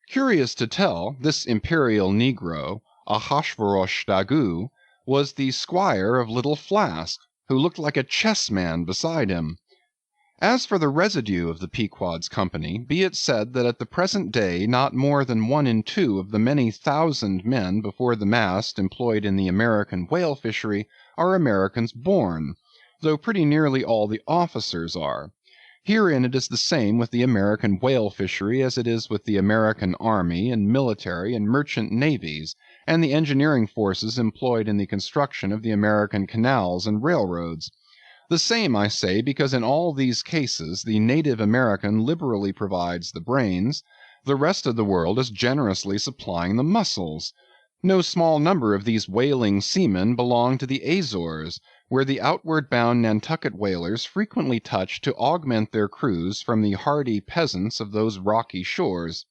Curious to tell, this imperial negro, Ahasuerus Daggoo, was the squire of Little Flask, who looked like a chessman beside him. As for the residue of the Pequod's company, be it said that at the present day not more than 1 in 2 of the many thousand men before the mast employed in the American whale fishery are Americans born, though pretty nearly all the officers are. Herein it is the same with the American whale fishery as it is with the American army and military and merchant navies, and the engineering forces employed in the construction of the American canals and railroads. The same, I say, because in all these cases the native American liberally provides the brains, the rest of the world is generously supplying the muscles. No small number of these whaling seamen belong to the Azores, where the outward bound Nantucket whalers frequently touch to augment their crews from the hardy peasants of those rocky shores.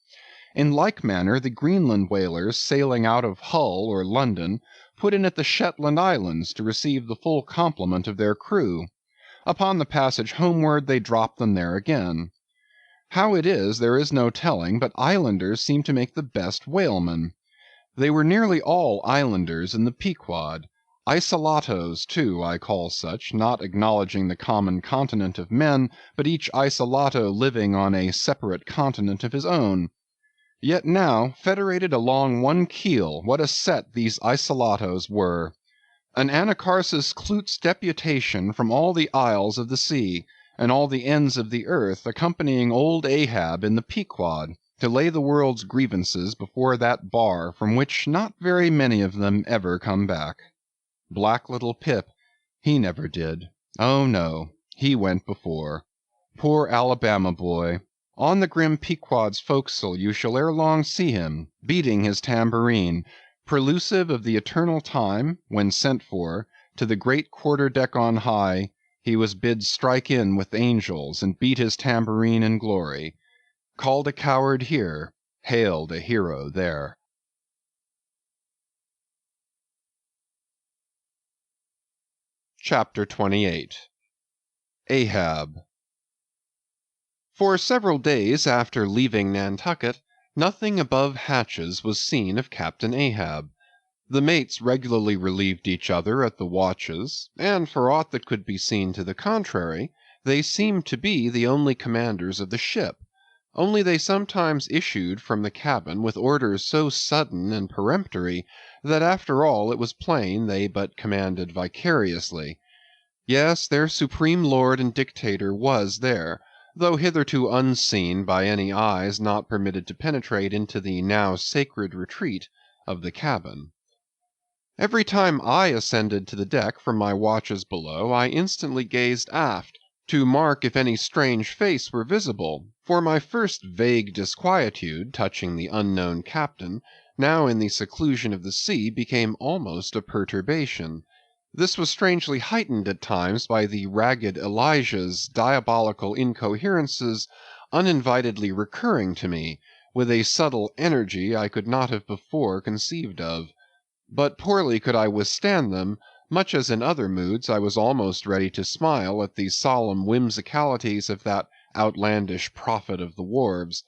In like manner the Greenland whalers sailing out of Hull or London put in at the Shetland Islands to receive the full complement of their crew. Upon the passage homeward they drop them there again. How it is there is no telling, but islanders seem to make the best whalemen. They were nearly all islanders in the Pequod. Isolatos, too, I call such, not acknowledging the common continent of men, but each isolato living on a separate continent of his own. Yet now, federated along one keel, what a set these isolatos were! an Anacharsis Cloots deputation from all the isles of the sea, and all the ends of the earth, accompanying old Ahab in the Pequod, to lay the world's grievances before that bar from which not very many of them ever come back. Black little Pip, he never did. Oh no, he went before. Poor Alabama boy! On the grim Pequod's forecastle you shall ere long see him, beating his tambourine, prelusive of the eternal time, when sent for, to the great quarter-deck on high, he was bid strike in with angels, and beat his tambourine in glory. Called a coward here, hailed a hero there. Chapter 28 Ahab. For several days after leaving Nantucket, nothing above hatches was seen of Captain Ahab. The mates regularly relieved each other at the watches, and for aught that could be seen to the contrary, they seemed to be the only commanders of the ship. Only they sometimes issued from the cabin with orders so sudden and peremptory, that after all it was plain they but commanded vicariously. Yes, their supreme lord and dictator was there, though hitherto unseen by any eyes not permitted to penetrate into the now sacred retreat of the cabin. Every time I ascended to the deck from my watches below, I instantly gazed aft, to mark if any strange face were visible, for my first vague disquietude touching the unknown captain, now in the seclusion of the sea, became almost a perturbation. This was strangely heightened at times by the ragged Elijah's diabolical incoherences uninvitedly recurring to me, with a subtle energy I could not have before conceived of. But poorly could I withstand them, much as in other moods I was almost ready to smile at the solemn whimsicalities of that outlandish prophet of the wharves.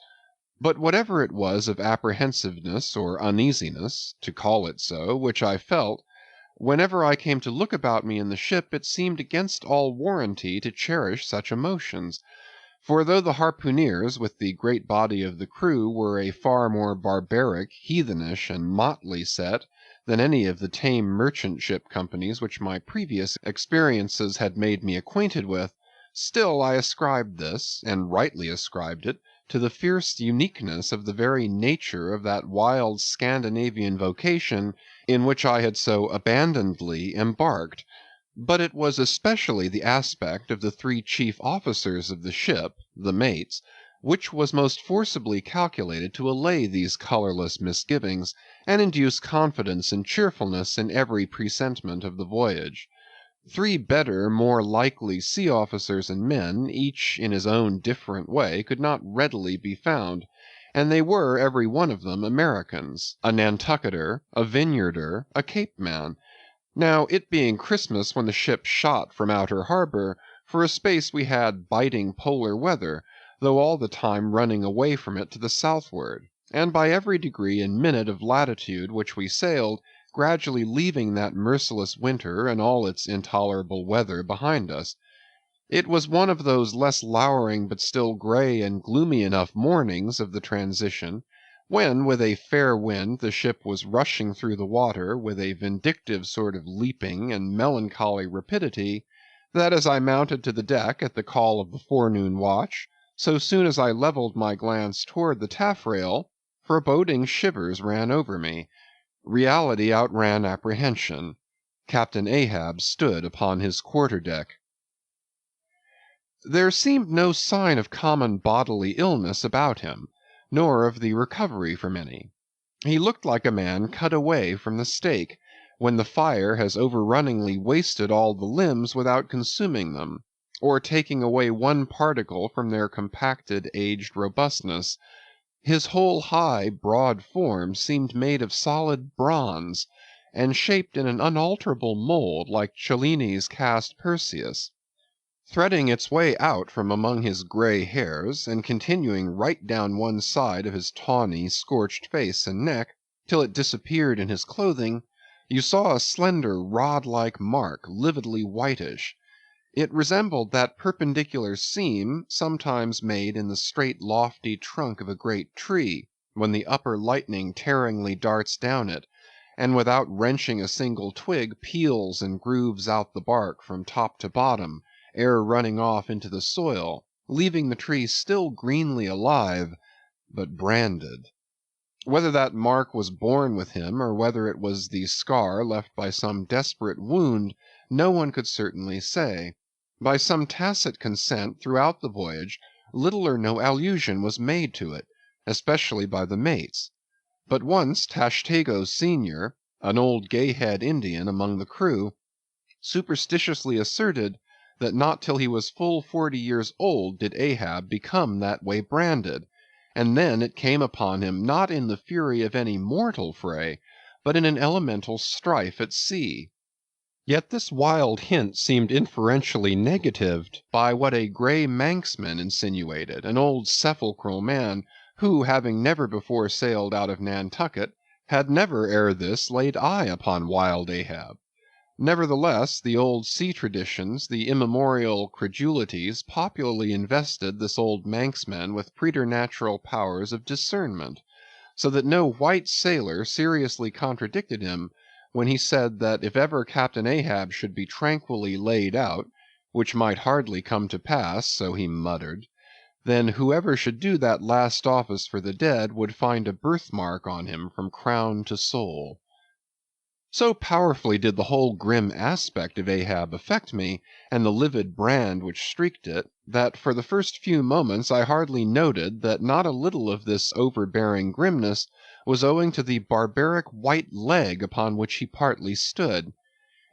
But whatever it was of apprehensiveness or uneasiness, to call it so, which I felt, whenever I came to look about me in the ship, it seemed against all warranty to cherish such emotions. For though the harpooneers, with the great body of the crew, were a far more barbaric, heathenish, and motley set than any of the tame merchant ship companies which my previous experiences had made me acquainted with, still I ascribed this, and rightly ascribed it, to the fierce uniqueness of the very nature of that wild Scandinavian vocation in which I had so abandonedly embarked. But it was especially the aspect of the three chief officers of the ship, the mates, which was most forcibly calculated to allay these colorless misgivings, and induce confidence and cheerfulness in every presentment of the voyage. Three better, more likely sea officers and men, each in his own different way, could not readily be found, and they were every one of them Americans, a Nantucketer, a Vineyarder, a Cape man. Now, it being Christmas when the ship shot from outer harbor, for a space we had biting polar weather, though all the time running away from it to the southward, and by every degree and minute of latitude which we sailed, gradually leaving that merciless winter and all its intolerable weather behind us. It was one of those less lowering but still gray and gloomy enough mornings of the transition, when with a fair wind the ship was rushing through the water with a vindictive sort of leaping and melancholy rapidity, that as I mounted to the deck at the call of the forenoon watch, so soon as I levelled my glance toward the taffrail, foreboding shivers ran over me. Reality outran apprehension. Captain Ahab stood upon his quarter-deck. There seemed no sign of common bodily illness about him, nor of the recovery from any. He looked like a man cut away from the stake, when the fire has overrunningly wasted all the limbs without consuming them, or taking away one particle from their compacted aged robustness. His whole high, broad form seemed made of solid bronze, and shaped in an unalterable mould like Cellini's cast Perseus. Threading its way out from among his gray hairs, and continuing right down one side of his tawny, scorched face and neck, till it disappeared in his clothing, you saw a slender rod-like mark, lividly whitish. It resembled that perpendicular seam sometimes made in the straight lofty trunk of a great tree, when the upper lightning tearingly darts down it, and without wrenching a single twig, peels and grooves out the bark from top to bottom, ere running off into the soil, leaving the tree still greenly alive, but branded. Whether that mark was born with him, or whether it was the scar left by some desperate wound, no one could certainly say. By some tacit consent throughout the voyage, little or no allusion was made to it, especially by the mates. But once Tashtego Senior, an old Gayhead Indian among the crew, superstitiously asserted that not till he was full 40 years old did Ahab become that way branded, and then it came upon him not in the fury of any mortal fray, but in an elemental strife at sea. Yet this wild hint seemed inferentially negatived by what a grey Manxman insinuated, an old sepulchral man, who, having never before sailed out of Nantucket, had never ere this laid eye upon wild Ahab. Nevertheless, the old sea traditions, the immemorial credulities, popularly invested this old Manxman with preternatural powers of discernment, so that no white sailor seriously contradicted him when he said that if ever Captain Ahab should be tranquilly laid out, which might hardly come to pass, so he muttered, then whoever should do that last office for the dead would find a birthmark on him from crown to sole. So powerfully did the whole grim aspect of Ahab affect me, and the livid brand which streaked it, that for the first few moments I hardly noted that not a little of this overbearing grimness was owing to the barbaric white leg upon which he partly stood.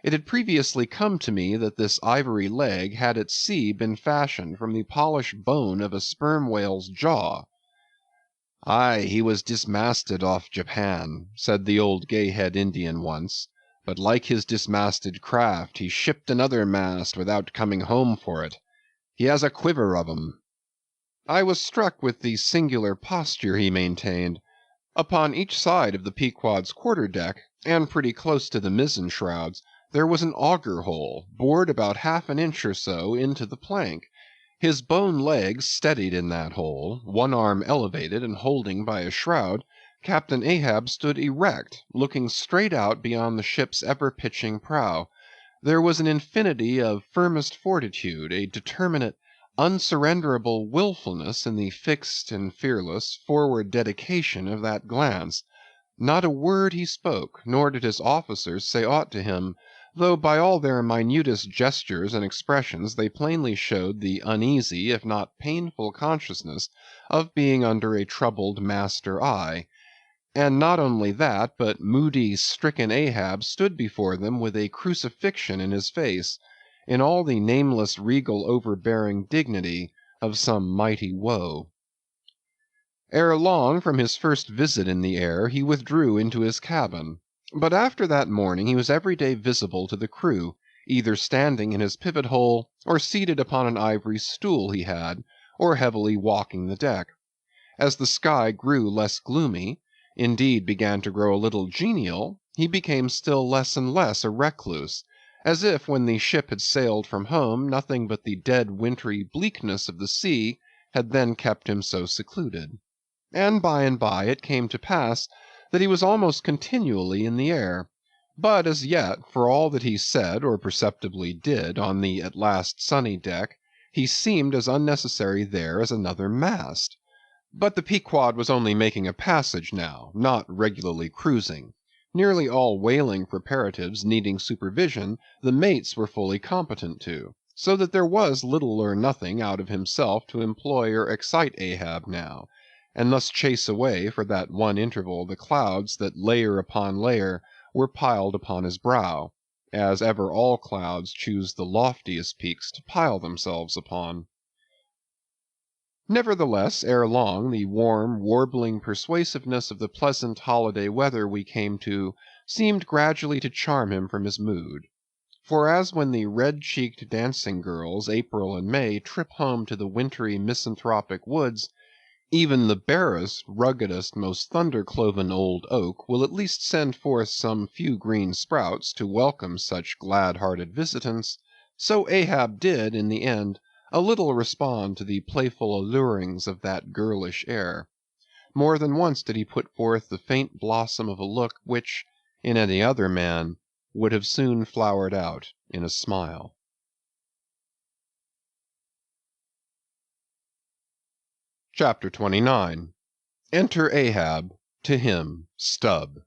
It had previously come to me that this ivory leg had at sea been fashioned from the polished bone of a sperm whale's jaw. "Aye, he was dismasted off Japan," said the old Gayhead Indian once, "but like his dismasted craft, he shipped another mast without coming home for it. He has a quiver of 'em." I was struck with the singular posture he maintained. Upon each side of the Pequod's quarter-deck, and pretty close to the mizzen shrouds, there was an auger hole, bored about half an inch or so into the plank. His bone legs steadied in that hole, one arm elevated and holding by a shroud, Captain Ahab stood erect, looking straight out beyond the ship's ever-pitching prow. There was an infinity of firmest fortitude, a determinate, unsurrenderable willfulness in the fixed and fearless, forward dedication of that glance. Not a word he spoke, nor did his officers say aught to him, though by all their minutest gestures and expressions they plainly showed the uneasy, if not painful consciousness of being under a troubled master eye. And not only that, but moody, stricken Ahab stood before them with a crucifixion in his face, in all the nameless regal overbearing dignity of some mighty woe. Ere long, from his first visit in the air, he withdrew into his cabin. But after that morning he was every day visible to the crew, either standing in his pivot hole, or seated upon an ivory stool he had, or heavily walking the deck. As the sky grew less gloomy, indeed began to grow a little genial, he became still less and less a recluse, as if when the ship had sailed from home nothing but the dead wintry bleakness of the sea had then kept him so secluded. And by it came to pass that he was almost continually in the air. But as yet, for all that he said or perceptibly did on the at last sunny deck, he seemed as unnecessary there as another mast. But the Pequod was only making a passage now, not regularly cruising. Nearly all whaling preparatives needing supervision, the mates were fully competent to, so that there was little or nothing out of himself to employ or excite Ahab now, and thus chase away for that one interval the clouds that layer upon layer were piled upon his brow, as ever all clouds choose the loftiest peaks to pile themselves upon. Nevertheless, ere long, the warm, warbling persuasiveness of the pleasant holiday weather we came to seemed gradually to charm him from his mood. For as when the red-cheeked dancing girls, April and May, trip home to the wintry misanthropic woods, even the barest, ruggedest, most thunder-cloven old oak will at least send forth some few green sprouts to welcome such glad-hearted visitants, so Ahab did, in the end, a little respond to the playful allurings of that girlish air. More than once did he put forth the faint blossom of a look which, in any other man, would have soon flowered out in a smile. Chapter 29. Enter Ahab, to him Stubb.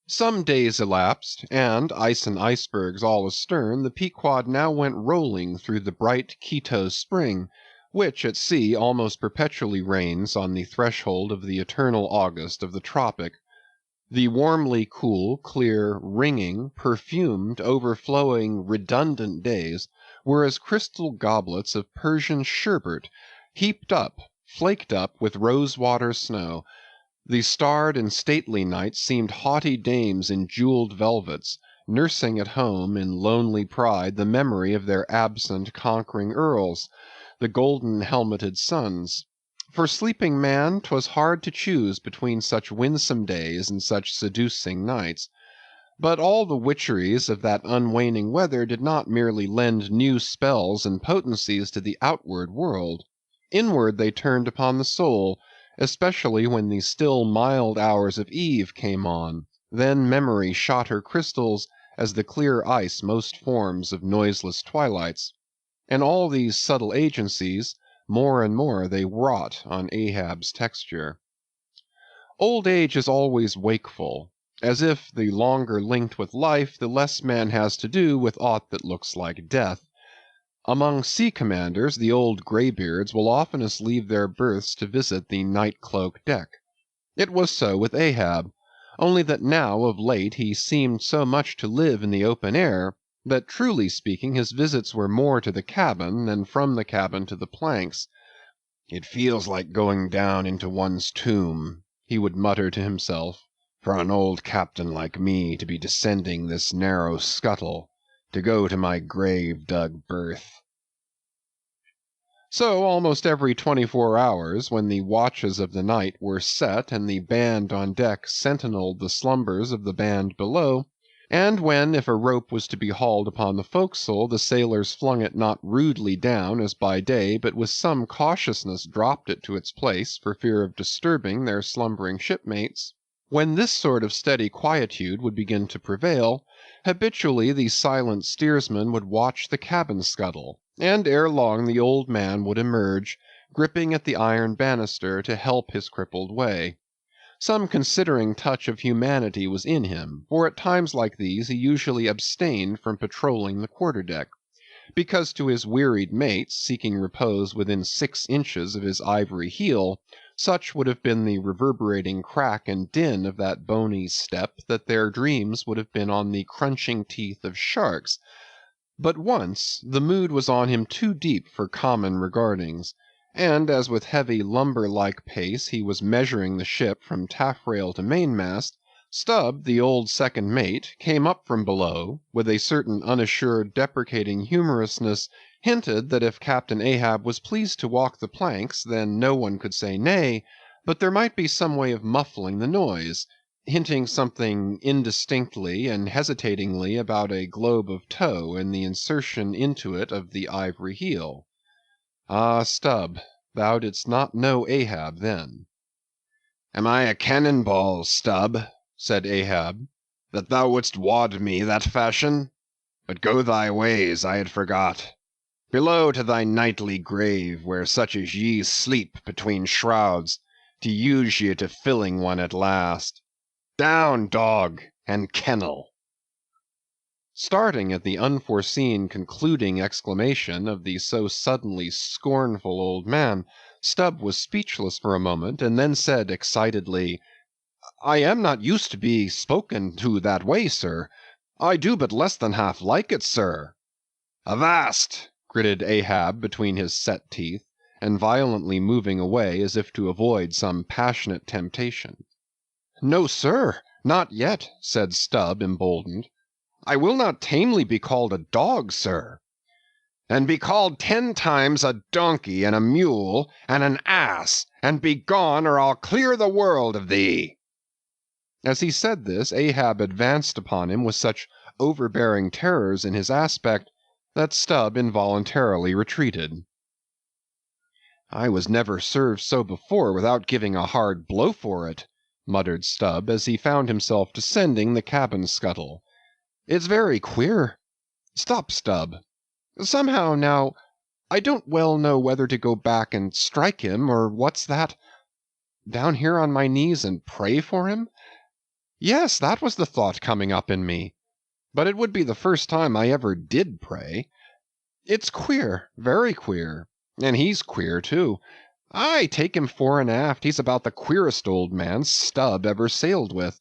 Some days elapsed, and, ice and icebergs all astern, the Pequod now went rolling through the bright Quito spring, which at sea almost perpetually reigns on the threshold of the eternal August of the tropic. The warmly cool, clear, ringing, perfumed, overflowing, redundant days were as crystal goblets of Persian sherbet, heaped up, flaked up with rose-water snow. The starred and stately nights seemed haughty dames in jewelled velvets, nursing at home in lonely pride the memory of their absent conquering earls, the golden-helmeted sons. For sleeping man 'twas hard to choose between such winsome days and such seducing nights. But all the witcheries of that unwaning weather did not merely lend new spells and potencies to the outward world. Inward they turned upon the soul, especially when the still mild hours of eve came on. Then memory shot her crystals as the clear ice most forms of noiseless twilights. And all these subtle agencies, more and more they wrought on Ahab's texture. Old age is always wakeful, as if, the longer linked with life, the less man has to do with aught that looks like death. Among sea commanders, the old greybeards will oftenest leave their berths to visit the night-cloak deck. It was so with Ahab, only that now of late he seemed so much to live in the open air, that truly speaking his visits were more to the cabin than from the cabin to the planks. "It feels like going down into one's tomb," he would mutter to himself, "for an old captain like me to be descending this narrow scuttle, to go to my grave-dug berth." So almost every 24 hours, when the watches of the night were set and the band on deck sentineled the slumbers of the band below, and when, if a rope was to be hauled upon the forecastle, the sailors flung it not rudely down as by day, but with some cautiousness dropped it to its place for fear of disturbing their slumbering shipmates, when this sort of steady quietude would begin to prevail, habitually the silent steersman would watch the cabin scuttle, and ere long the old man would emerge, gripping at the iron banister to help his crippled way. Some considering touch of humanity was in him, for at times like these he usually abstained from patrolling the quarter-deck, because to his wearied mates, seeking repose within 6 inches of his ivory heel, such would have been the reverberating crack and din of that bony step that their dreams would have been on the crunching teeth of sharks. But once the mood was on him too deep for common regardings, and as with heavy lumber-like pace he was measuring the ship from taffrail to mainmast, Stubb, the old second mate, came up from below, with a certain unassured deprecating humorousness, hinted that if Captain Ahab was pleased to walk the planks, then no one could say nay, but there might be some way of muffling the noise, hinting something indistinctly and hesitatingly about a globe of tow and the insertion into it of the ivory heel. Ah, Stubb, thou didst not know Ahab then. "Am I a cannon ball, Stubb," said Ahab, "that thou wouldst wad me that fashion? But go thy ways, I had forgot. Below to thy nightly grave, where such as ye sleep between shrouds, to use ye to filling one at last. Down, dog, and kennel." Starting at the unforeseen concluding exclamation of the so suddenly scornful old man, Stubb was speechless for a moment, and then said excitedly, "I am not used to be spoken to that way, sir. I do but less than half like it, sir." "Avast!" gritted Ahab between his set teeth, and violently moving away as if to avoid some passionate temptation. "No, sir, not yet," said Stubb, emboldened. "I will not tamely be called a dog, sir." "Then be called 10 times a donkey and a mule and an ass, and begone, or I'll clear the world of thee." As he said this, Ahab advanced upon him with such overbearing terrors in his aspect, that Stubb involuntarily retreated. "I was never served so before without giving a hard blow for it," muttered Stubb, as he found himself descending the cabin scuttle. "It's very queer. Stop, Stubb. Somehow, now, I don't well know whether to go back and strike him, or what's that? Down here on my knees and pray for him? Yes, that was the thought coming up in me. But it would be the first time I ever did pray. It's queer, very queer. And he's queer, too. I take him fore and aft, he's about the queerest old man Stubb ever sailed with.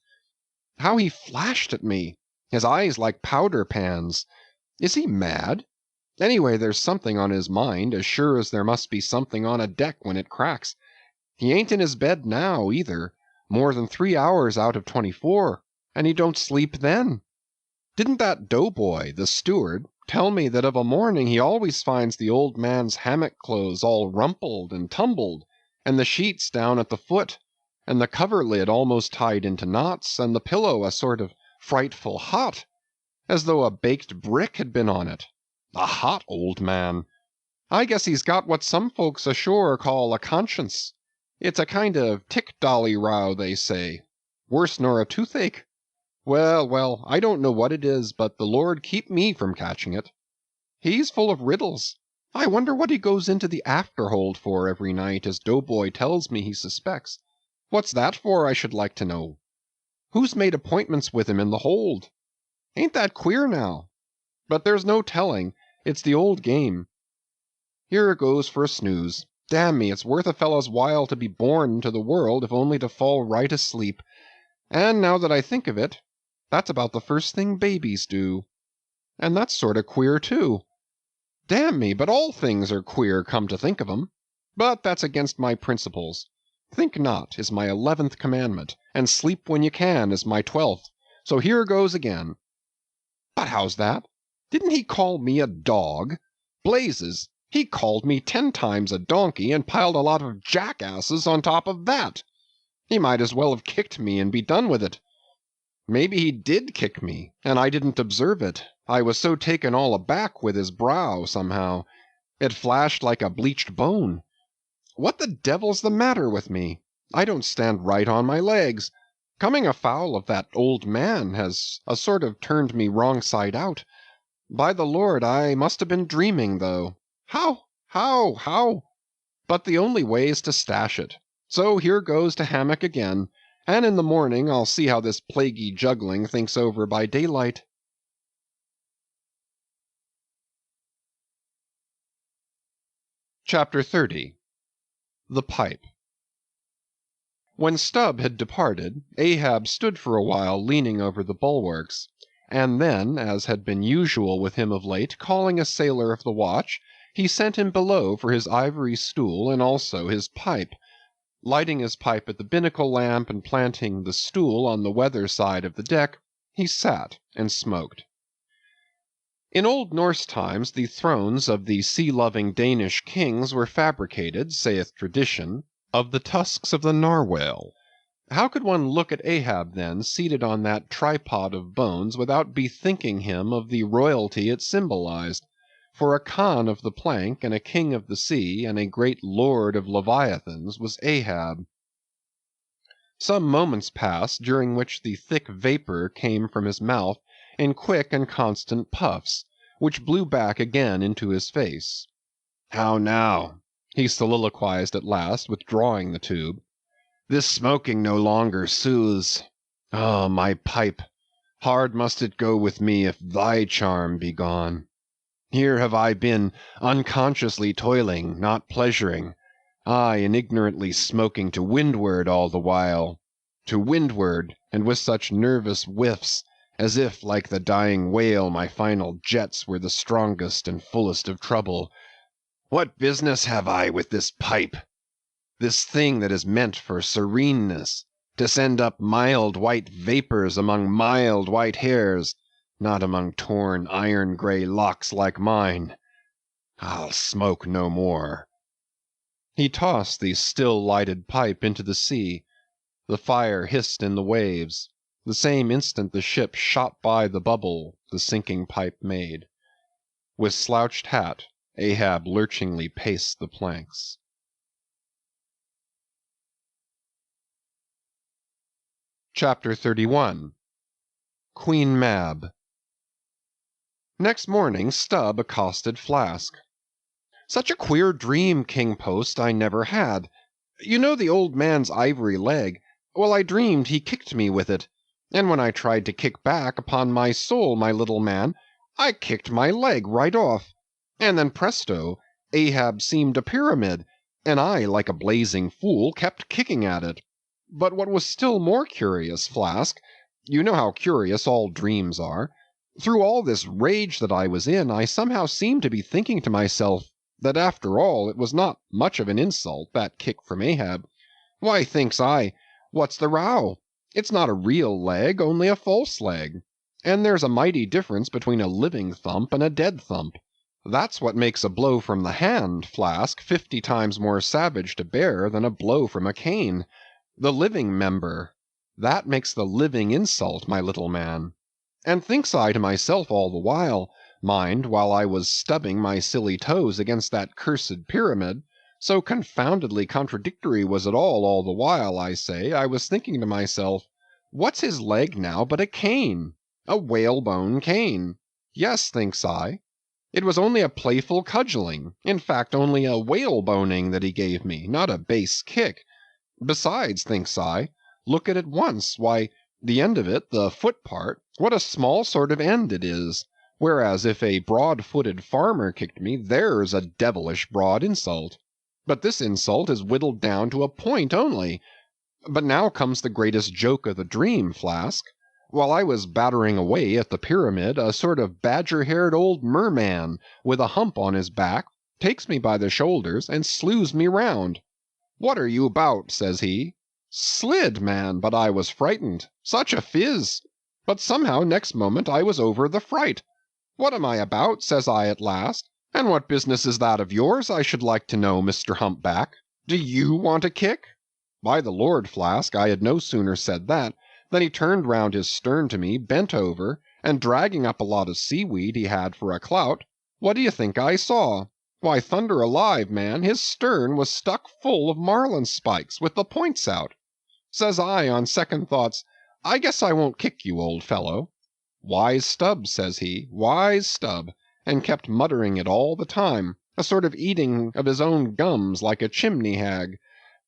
How he flashed at me, his eyes like powder pans. Is he mad? Anyway, there's something on his mind, as sure as there must be something on a deck when it cracks. He ain't in his bed now, either, more than 3 hours out of 24, and he don't sleep then. Didn't that doughboy, the steward, tell me that of a morning he always finds the old man's hammock clothes all rumpled and tumbled, and the sheets down at the foot, and the coverlid almost tied into knots, and the pillow a sort of frightful hot, as though a baked brick had been on it. A hot old man. I guess he's got what some folks ashore call a conscience. It's a kind of tick-dolly row, they say. Worse nor a toothache. Well, well, I don't know what it is, but the Lord keep me from catching it. He's full of riddles. I wonder what he goes into the afterhold for every night, as Doughboy tells me he suspects. What's that for, I should like to know? Who's made appointments with him in the hold? Ain't that queer now? But there's no telling. It's the old game. Here goes for a snooze. Damn me, it's worth a fellow's while to be born into the world if only to fall right asleep. And now that I think of it, that's about the first thing babies do. And that's sort of queer, too. Damn me, but all things are queer, come to think of 'em. But that's against my principles. Think not is my 11th commandment, and sleep when you can is my 12th. So here goes again. But how's that? Didn't he call me a dog? Blazes! He called me 10 times a donkey and piled a lot of jackasses on top of that. He might as well have kicked me and be done with it. Maybe he did kick me, and I didn't observe it. I was so taken all aback with his brow, somehow. It flashed like a bleached bone. What the devil's the matter with me? I don't stand right on my legs. Coming afoul of that old man has a sort of turned me wrong side out. By the Lord, I must have been dreaming, though. How? But the only way is to stash it. So here goes to hammock again, and in the morning I'll see how this plaguey juggling thinks over by daylight. Chapter 30. The Pipe. When Stubb had departed, Ahab stood for a while leaning over the bulwarks, and then, as had been usual with him of late, calling a sailor of the watch, he sent him below for his ivory stool and also his pipe. Lighting his pipe at the binnacle lamp and planting the stool on the weather side of the deck, he sat and smoked. In old Norse times the thrones of the sea-loving Danish kings were fabricated, saith tradition, of the tusks of the narwhale. How could one look at Ahab, then, seated on that tripod of bones, without bethinking him of the royalty it symbolized? For a Khan of the plank, and a king of the sea, and a great lord of Leviathans was Ahab. Some moments passed, during which the thick vapor came from his mouth in quick and constant puffs, which blew back again into his face. "How now?" he soliloquized at last, withdrawing the tube. "This smoking no longer soothes. Oh, my pipe! Hard must it go with me if thy charm be gone. Here have I been unconsciously toiling, not pleasuring, ay, and ignorantly smoking to windward all the while. To windward, and with such nervous whiffs, as if, like the dying whale, my final jets were the strongest and fullest of trouble. What business have I with this pipe? This thing that is meant for sereneness, to send up mild white vapors among mild white hairs, not among torn iron-grey locks like mine. I'll smoke no more." He tossed the still-lighted pipe into the sea. The fire hissed in the waves. The same instant the ship shot by the bubble the sinking pipe made. With slouched hat, Ahab lurchingly paced the planks. Chapter 31 Queen Mab. Next morning Stubb accosted Flask. "Such a queer dream, King Post, I never had. You know the old man's ivory leg? Well, I dreamed he kicked me with it, and when I tried to kick back, upon my soul, my little man, I kicked my leg right off. And then presto, Ahab seemed a pyramid, and I, like a blazing fool, kept kicking at it. But what was still more curious, Flask, you know how curious all dreams are, through all this rage that I was in, I somehow seemed to be thinking to myself that after all it was not much of an insult, that kick from Ahab. Why, thinks I, what's the row? It's not a real leg, only a false leg. And there's a mighty difference between a living thump and a dead thump. That's what makes a blow from the hand, Flask, 50 times more savage to bear than a blow from a cane. The living member. That makes the living insult, my little man. And thinks I to myself all the while, mind, while I was stubbing my silly toes against that cursed pyramid, so confoundedly contradictory was it all the while, I say, I was thinking to myself, what's his leg now but a cane? A whalebone cane. Yes, thinks I. It was only a playful cudgelling, in fact only a whaleboning that he gave me, not a base kick. Besides, thinks I, look at it once, why, the end of it, the foot part, what a small sort of end it is, whereas if a broad-footed farmer kicked me, there's a devilish broad insult. But this insult is whittled down to a point only. But now comes the greatest joke of the dream, Flask. While I was battering away at the pyramid, a sort of badger-haired old merman, with a hump on his back, takes me by the shoulders and slews me round. "What are you about?" says he. Slid, man, but I was frightened. Such a fizz! But somehow next moment I was over the fright. "What am I about?" says I at last. "And what business is that of yours, I should like to know, Mr. Humpback? Do you want a kick?" By the Lord, Flask, I had no sooner said that, than he turned round his stern to me, bent over, and dragging up a lot of seaweed he had for a clout, what do you think I saw? Why, thunder alive, man, his stern was stuck full of marlin spikes, with the points out. Says I, on second thoughts, I guess I won't kick you, old fellow. "Wise Stubb," says he, "wise Stubb," and kept muttering it all the time, a sort of eating of his own gums like a chimney hag.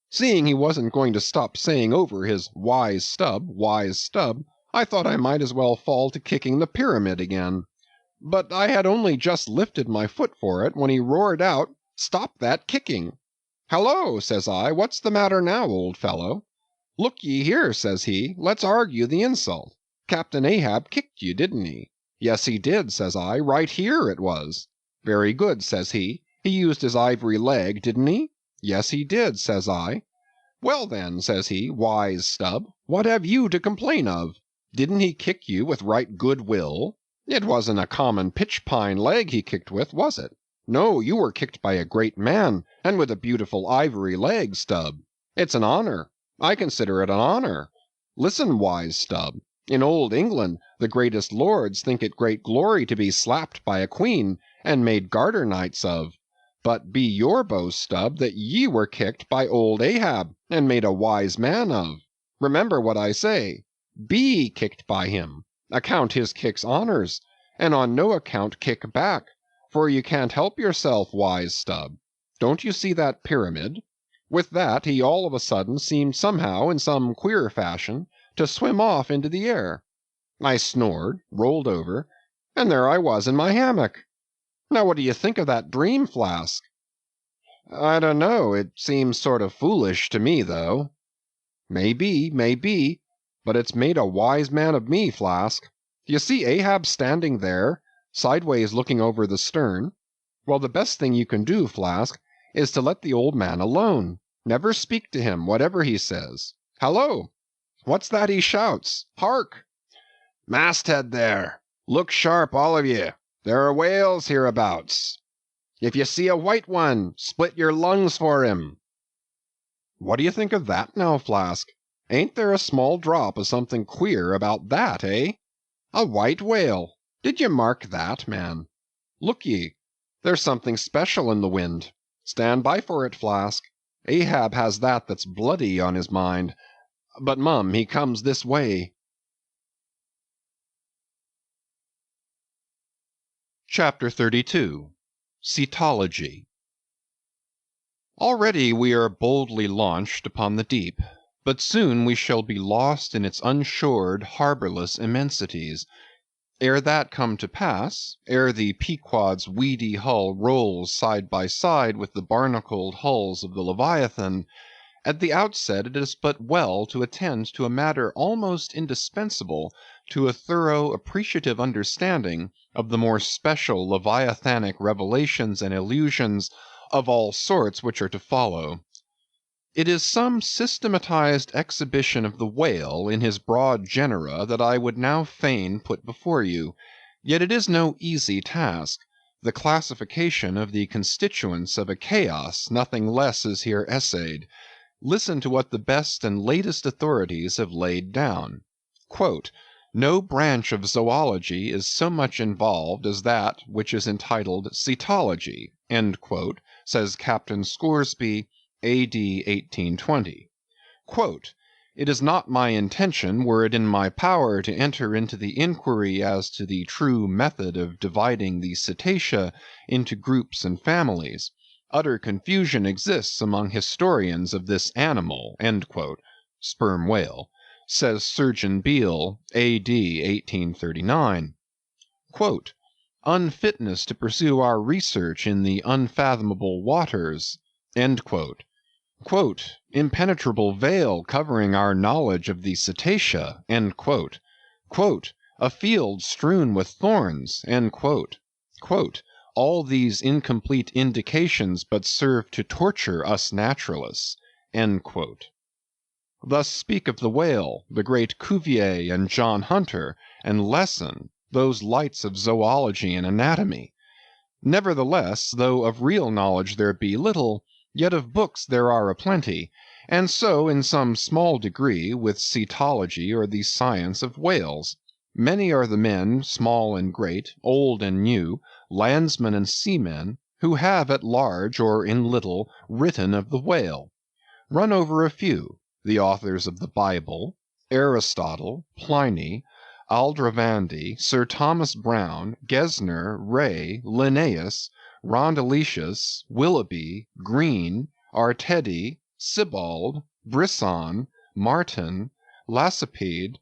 Seeing he wasn't going to stop saying over his wise Stubb, I thought I might as well fall to kicking the pyramid again. But I had only just lifted my foot for it when he roared out, "Stop that kicking!" "Hallo!" says I, "what's the matter now, old fellow?" "Look ye here," says he, "let's argue the insult. Captain Ahab kicked you, didn't he?" "Yes, he did," says I, "right here it was." "Very good," says he, "he used his ivory leg, didn't he?" "Yes, he did," says I. "Well then," says he, "wise Stubb, what have you to complain of? Didn't he kick you with right good will? It wasn't a common pitch-pine leg he kicked with, was it? No, you were kicked by a great man, and with a beautiful ivory leg, Stubb. It's an honor. I consider it an honor. Listen, wise Stubb. In old England, the greatest lords think it great glory to be slapped by a queen, and made garter knights of. But be your boast, Stubb, that ye were kicked by old Ahab, and made a wise man of. Remember what I say. Be kicked by him. Account his kicks honors, and on no account kick back, for you can't help yourself, wise Stubb. Don't you see that pyramid?" With that he all of a sudden seemed somehow, in some queer fashion, to swim off into the air. I snored, rolled over, and there I was in my hammock. Now what do you think of that dream, Flask? "I don't know, it seems sort of foolish to me, though." May be, but it's made a wise man of me, Flask. Do you see Ahab standing there, sideways looking over the stern? Well, the best thing you can do, Flask, is to let the old man alone. Never speak to him, whatever he says. Hallo! What's that he shouts? Hark! "Masthead there! Look sharp, all of ye! There are whales hereabouts. If you see a white one, split your lungs for him." What do you think of that now, Flask? Ain't there a small drop of something queer about that, eh? A white whale! Did you mark that, man? Look ye, there's something special in the wind. Stand by for it, Flask. Ahab has that's bloody on his mind. But, mum, he comes this way. Chapter 32 Cetology Already we are boldly launched upon the deep, but soon we shall be lost in its unshored, harborless immensities. Ere that come to pass, ere the Pequod's weedy hull rolls side by side with the barnacled hulls of the Leviathan, at the outset it is but well to attend to a matter almost indispensable to a thorough appreciative understanding of the more special Leviathanic revelations and illusions of all sorts which are to follow. It is some systematized exhibition of the whale in his broad genera that I would now fain put before you, yet it is no easy task. The classification of the constituents of a chaos nothing less is here essayed. Listen to what the best and latest authorities have laid down. Quote, "No branch of zoology is so much involved as that which is entitled Cetology," end quote, says Captain Scoresby, A.D. 1820. Quote, "It is not my intention, were it in my power, to enter into the inquiry as to the true method of dividing the Cetacea into groups and families. Utter confusion exists among historians of this animal," end quote, sperm whale, says Surgeon Beale, A.D. 1839. Quote, "Unfitness to pursue our research in the unfathomable waters," end quote. Quote, "Impenetrable veil covering our knowledge of the Cetacea," end quote. Quote, "A field strewn with thorns," end quote. Quote, "All these incomplete indications but serve to torture us naturalists," end quote. Thus speak of the whale, the great Cuvier and John Hunter, and Lesson, those lights of zoology and anatomy. Nevertheless, though of real knowledge there be little, yet of books there are a plenty, and so, in some small degree, with cetology or the science of whales. Many are the men, small and great, old and new, landsmen and seamen, who have at large or in little written of the whale. Run over a few: the authors of the Bible, Aristotle, Pliny, Aldrovandi, Sir Thomas Browne, Gesner, Ray, Linnaeus, Rondeletius, Willoughby, Green, Artedi, Sibbald, Brisson, Martin, Lacépède,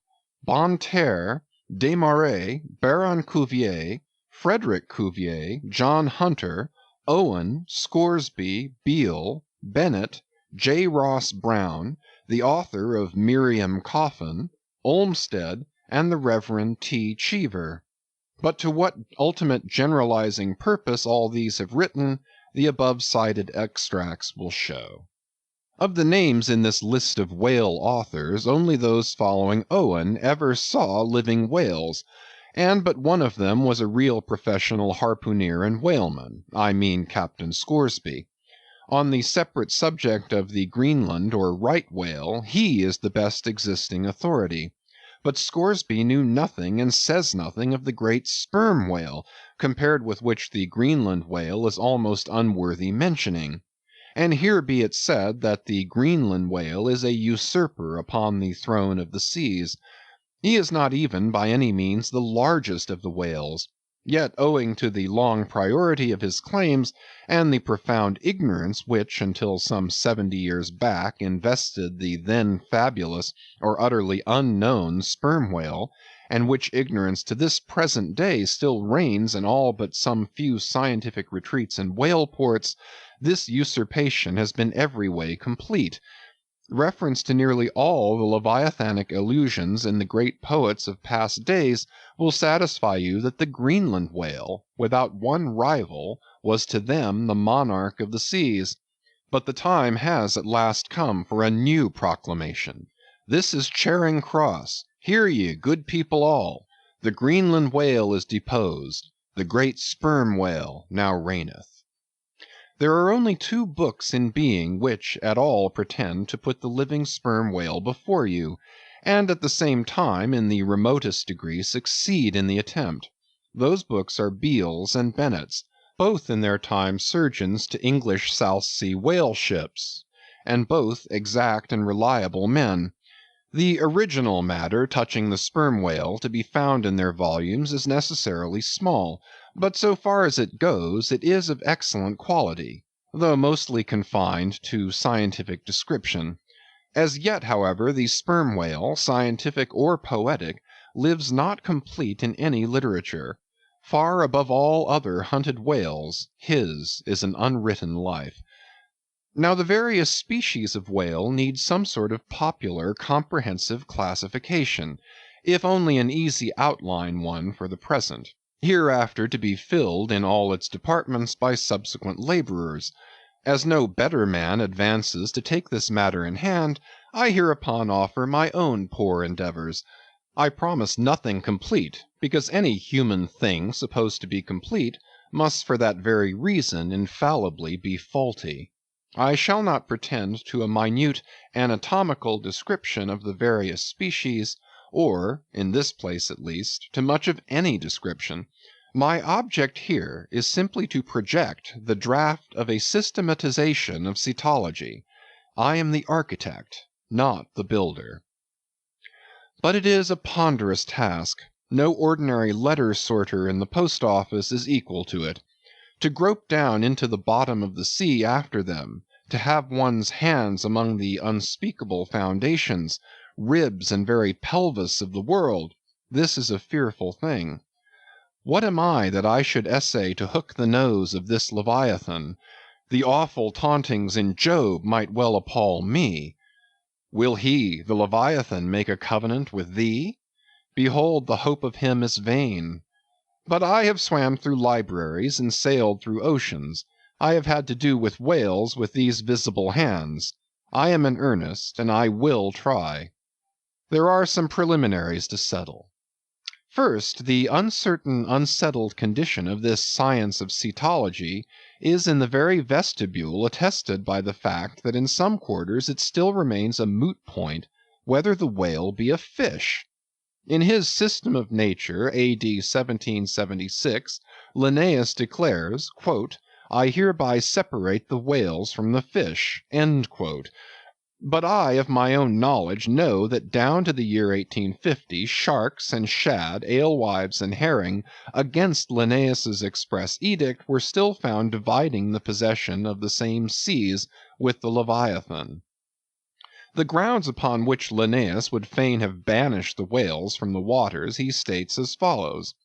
Bonterre, Desmarets, Baron Cuvier, Frederick Cuvier, John Hunter, Owen, Scoresby, Beale, Bennett, J. Ross Browne, the author of Miriam Coffin, Olmsted, and the Reverend T. Cheever. But to what ultimate generalizing purpose all these have written, the above cited extracts will show. Of the names in this list of whale authors, only those following Owen ever saw living whales, and but one of them was a real professional harpooner and whaleman, I mean Captain Scoresby. On the separate subject of the Greenland or right whale, he is the best existing authority. But Scoresby knew nothing and says nothing of the great sperm whale, compared with which the Greenland whale is almost unworthy mentioning. And here be it said that the Greenland whale is a usurper upon the throne of the seas. He is not even by any means the largest of the whales. Yet owing to the long priority of his claims, and the profound ignorance which until some 70 years back invested the then fabulous or utterly unknown sperm whale, and which ignorance to this present day still reigns in all but some few scientific retreats and whale ports, this usurpation has been every way complete. Reference to nearly all the Leviathanic allusions in the great poets of past days will satisfy you that the Greenland whale, without one rival, was to them the monarch of the seas. But the time has at last come for a new proclamation. This is Charing Cross. Hear ye, good people all. The Greenland whale is deposed. The great sperm whale now reigneth. There are only two books in being which at all pretend to put the living sperm whale before you, and at the same time in the remotest degree succeed in the attempt. Those books are Beale's and Bennett's, both in their time surgeons to English South Sea whale ships, and both exact and reliable men. The original matter touching the sperm whale to be found in their volumes is necessarily small, but so far as it goes, it is of excellent quality, though mostly confined to scientific description. As yet, however, the sperm whale, scientific or poetic, lives not complete in any literature. Far above all other hunted whales, his is an unwritten life. Now the various species of whale need some sort of popular, comprehensive classification, if only an easy outline one for the present, hereafter to be filled in all its departments by subsequent laborers. As no better man advances to take this matter in hand, I hereupon offer my own poor endeavors. I promise nothing complete, because any human thing supposed to be complete must for that very reason infallibly be faulty. I shall not pretend to a minute anatomical description of the various species, or, in this place at least, to much of any description. My object here is simply to project the draft of a systematization of cetology. I am the architect, not the builder. But it is a ponderous task. No ordinary letter sorter in the post office is equal to it. To grope down into the bottom of the sea after them, to have one's hands among the unspeakable foundations, ribs and very pelvis of the world, this is a fearful thing. What am I that I should essay to hook the nose of this Leviathan? The awful tauntings in Job might well appall me. Will he, the Leviathan, make a covenant with thee? Behold, the hope of him is vain. But I have swam through libraries and sailed through oceans. I have had to do with whales with these visible hands. I am in earnest, and I will try. There are some preliminaries to settle. First, the uncertain, unsettled condition of this science of cetology is in the very vestibule attested by the fact that in some quarters it still remains a moot point whether the whale be a fish. In his System of Nature, A.D. 1776, Linnaeus declares, "I hereby separate the whales from the fish." But I of my own knowledge know that down to the year 1850, sharks and shad, alewives and herring, against Linnaeus's express edict, were still found dividing the possession of the same seas with the Leviathan. The grounds upon which Linnaeus would fain have banished the whales from the waters he states as follows: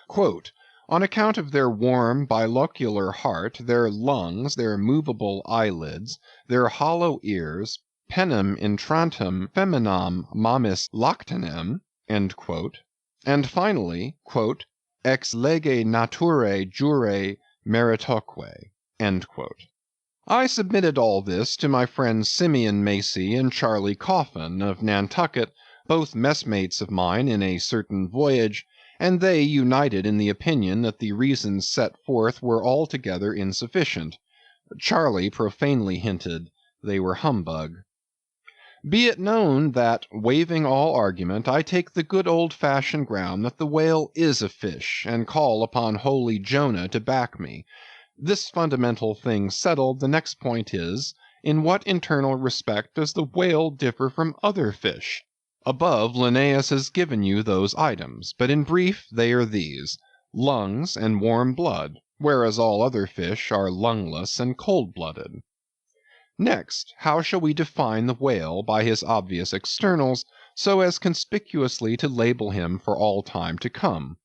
"On account of their warm bilocular heart, their lungs, their movable eyelids, their hollow ears, penem intrantem feminam mammis lactantem," and finally, "ex lege naturae jure meritoque." I submitted all this to my friends Simeon Macey and Charley Coffin of Nantucket, both messmates of mine in a certain voyage, and they united in the opinion that the reasons set forth were altogether insufficient. Charley profanely hinted they were humbug. Be it known that, waiving all argument, I take the good old-fashioned ground that the whale is a fish, and call upon holy Jonah to back me. This fundamental thing settled, the next point is, in what internal respect does the whale differ from other fish? Above, Linnaeus has given you those items, but in brief they are these: lungs and warm blood, whereas all other fish are lungless and cold-blooded. Next, how shall we define the whale by his obvious externals, so as conspicuously to label him for all time to come?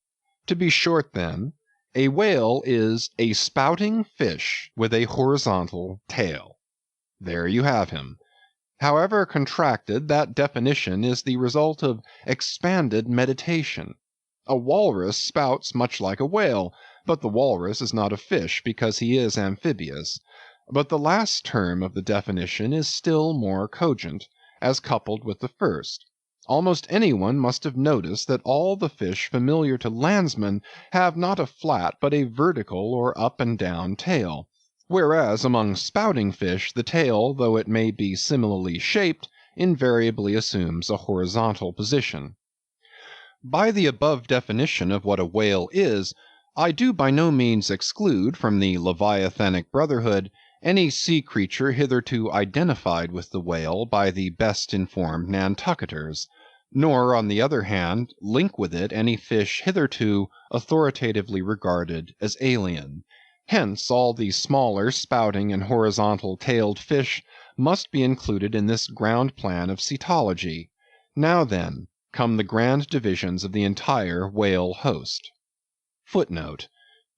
To be short, then, a whale is a spouting fish with a horizontal tail. There you have him. However contracted, that definition is the result of expanded meditation. A walrus spouts much like a whale, but the walrus is not a fish because he is amphibious. But the last term of the definition is still more cogent, as coupled with the first. Almost anyone must have noticed that all the fish familiar to landsmen have not a flat but a vertical or up and down tail, whereas among spouting fish the tail, though it may be similarly shaped, invariably assumes a horizontal position. By the above definition of what a whale is, I do by no means exclude from the Leviathanic brotherhood any sea creature hitherto identified with the whale by the best informed Nantucketers, nor, on the other hand, link with it any fish hitherto authoritatively regarded as alien. Hence all the smaller spouting and horizontal-tailed fish must be included in this ground plan of cetology. Now then, come the grand divisions of the entire whale host. Footnote: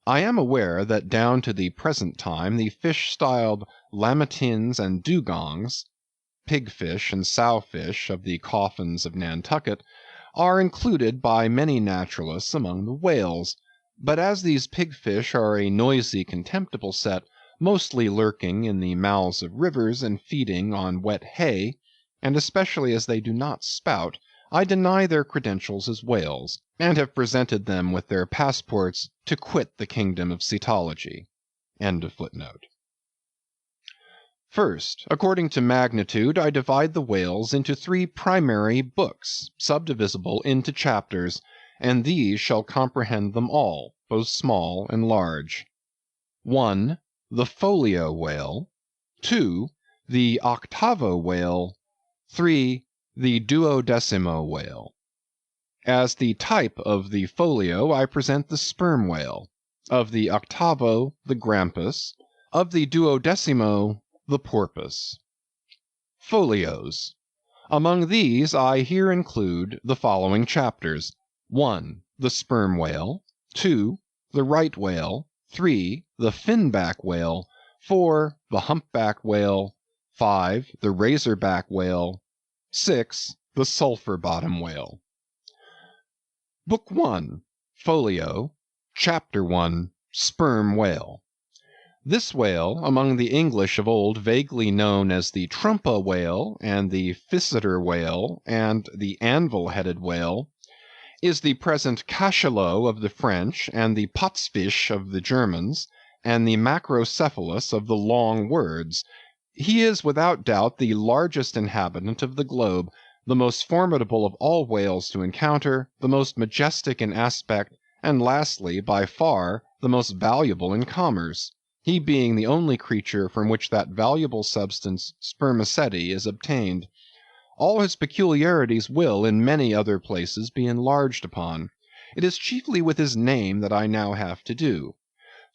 I am aware that down to the present time the fish styled lamatins and dugongs, pigfish and sowfish of the coffins of Nantucket, are included by many naturalists among the whales. But as these pigfish are a noisy, contemptible set, mostly lurking in the mouths of rivers and feeding on wet hay, and especially as they do not spout, I deny their credentials as whales, and have presented them with their passports to quit the kingdom of cetology. First, according to magnitude, I divide the whales into 3 primary books, subdivisible into chapters, and these shall comprehend them all, both small and large. 1. The folio whale. 2. The octavo whale. 3. The duodecimo whale. As the type of the folio, I present the sperm whale; of the octavo, the grampus; of the duodecimo, the porpoise. Folios. Among these I here include the following chapters: 1. The sperm whale. 2. The right whale. 3. The finback whale. 4. The humpback whale. 5. The razorback whale. 6. The sulphur bottom whale. Book 1. Folio. Chapter 1. Sperm whale. This whale, among the English of old vaguely known as the trumpa whale, and the physeter whale, and the anvil-headed whale, is the present cachalot of the French, and the potzfisch of the Germans, and the macrocephalus of the long words. He is without doubt the largest inhabitant of the globe, the most formidable of all whales to encounter, the most majestic in aspect, and lastly, by far, the most valuable in commerce, he being the only creature from which that valuable substance, spermaceti, is obtained. All his peculiarities will, in many other places, be enlarged upon. It is chiefly with his name that I now have to do.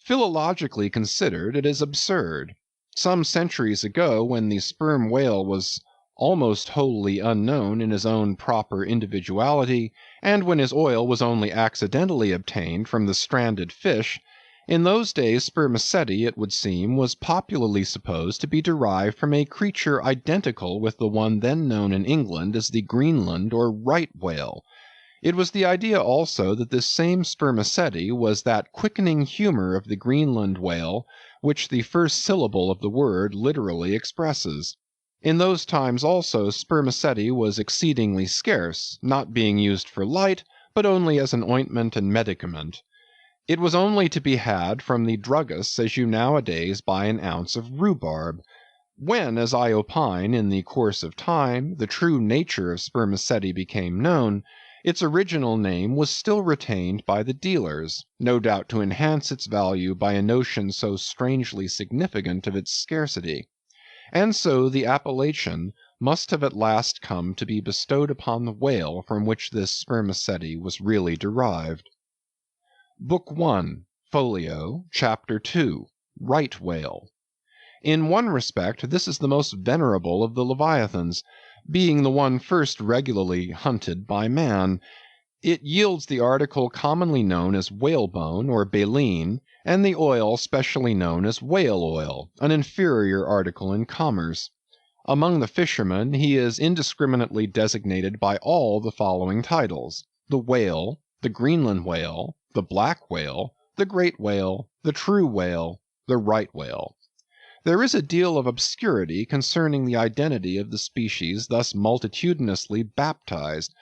Philologically considered, it is absurd. Some centuries ago, when the sperm whale was almost wholly unknown in his own proper individuality, and when his oil was only accidentally obtained from the stranded fish, in those days spermaceti, it would seem, was popularly supposed to be derived from a creature identical with the one then known in England as the Greenland or right whale. It was the idea also that this same spermaceti was that quickening humor of the Greenland whale which the first syllable of the word literally expresses. In those times also spermaceti was exceedingly scarce, not being used for light, but only as an ointment and medicament. It was only to be had from the druggists as you nowadays buy an ounce of rhubarb. When, as I opine, in the course of time, the true nature of spermaceti became known, its original name was still retained by the dealers, no doubt to enhance its value by a notion so strangely significant of its scarcity. And so the appellation must have at last come to be bestowed upon the whale from which this spermaceti was really derived. Book 1. Folio. Chapter 2. Right whale. In one respect this is the most venerable of the leviathans, being the one first regularly hunted by man. It yields the article commonly known as whalebone or baleen, and the oil specially known as whale oil, an inferior article in commerce. Among the fishermen he is indiscriminately designated by all the following titles: the whale, the Greenland whale, the black whale, the great whale, the true whale, the right whale. There is a deal of obscurity concerning the identity of the species thus multitudinously baptized.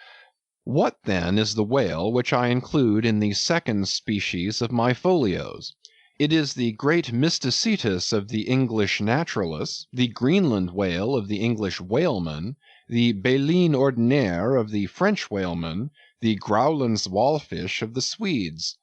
What then is the whale which I include in the second species of my folios? It is the great Mysticetus of the English naturalists, the Greenland whale of the English whalemen, the Baleine ordinaire of the French whalemen, the Grauland's walfish of the Swedes.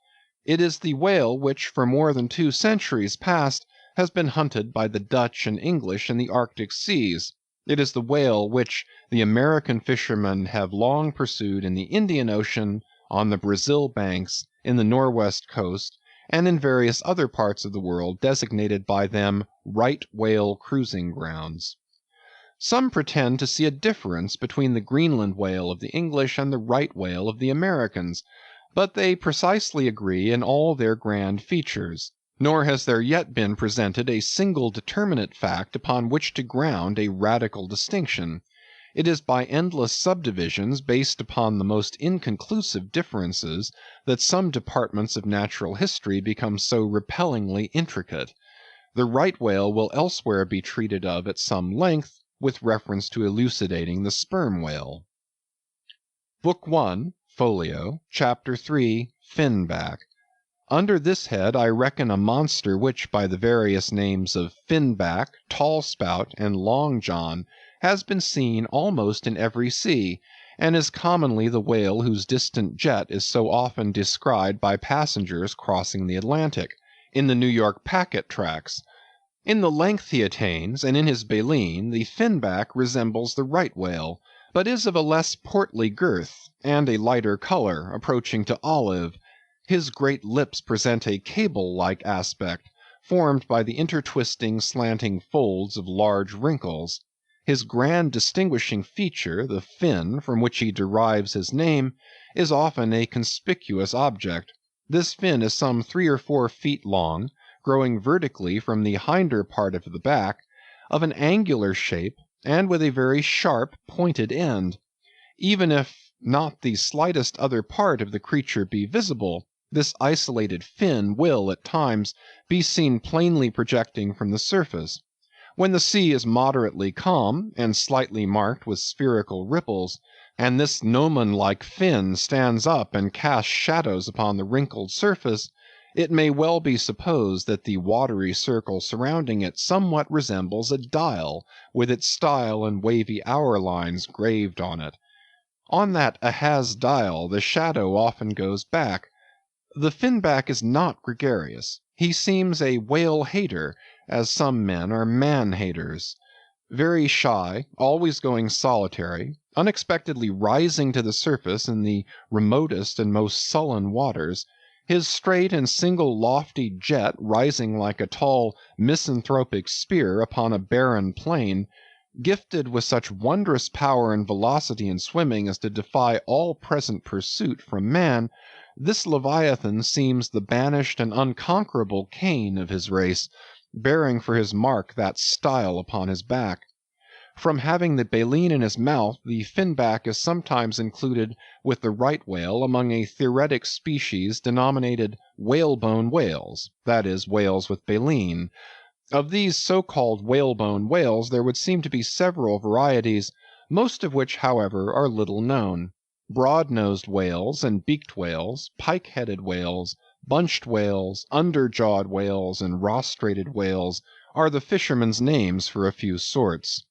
It is the whale which for more than 2 centuries past has been hunted by the Dutch and English in the Arctic seas. It is the whale which the American fishermen have long pursued in the Indian Ocean, on the Brazil banks, in the Norwest coast, and in various other parts of the world designated by them right whale cruising grounds. Some pretend to see a difference between the Greenland whale of the English and the right whale of the Americans, but they precisely agree in all their grand features. Nor has there yet been presented a single determinate fact upon which to ground a radical distinction. It is by endless subdivisions based upon the most inconclusive differences that some departments of natural history become so repellingly intricate. The right whale will elsewhere be treated of at some length, with reference to elucidating the sperm whale. Book I, Folio, Chapter 3, Finback. Under this head I reckon a monster which by the various names of finback, tall spout, and long john has been seen almost in every sea, and is commonly the whale whose distant jet is so often descried by passengers crossing the Atlantic, in the New York packet tracks. In the length he attains, and in his baleen, the finback resembles the right whale, but is of a less portly girth, and a lighter color, approaching to olive. His great lips present a cable-like aspect, formed by the intertwisting, slanting folds of large wrinkles. His grand distinguishing feature, the fin, from which he derives his name, is often a conspicuous object. This fin is some 3 or 4 feet long, growing vertically from the hinder part of the back, of an angular shape, and with a very sharp pointed end. Even if not the slightest other part of the creature be visible, this isolated fin will, at times, be seen plainly projecting from the surface. When the sea is moderately calm, and slightly marked with spherical ripples, and this gnomon-like fin stands up and casts shadows upon the wrinkled surface, it may well be supposed that the watery circle surrounding it somewhat resembles a dial, with its style and wavy hour lines graved on it. On that Ahaz dial the shadow often goes back. The finback is not gregarious. He seems a whale-hater, as some men are man-haters. Very shy, always going solitary, unexpectedly rising to the surface in the remotest and most sullen waters, his straight and single lofty jet rising like a tall misanthropic spear upon a barren plain, gifted with such wondrous power and velocity in swimming as to defy all present pursuit from man, this Leviathan seems the banished and unconquerable Cain of his race, bearing for his mark that style upon his back. From having the baleen in his mouth, the finback is sometimes included with the right whale among a theoretic species denominated whalebone whales, that is, whales with baleen. Of these so-called whalebone whales there would seem to be several varieties, most of which, however, are little known. Broad-nosed whales and beaked whales, pike-headed whales, bunched whales, under-jawed whales, and rostrated whales are the fishermen's names for a few sorts.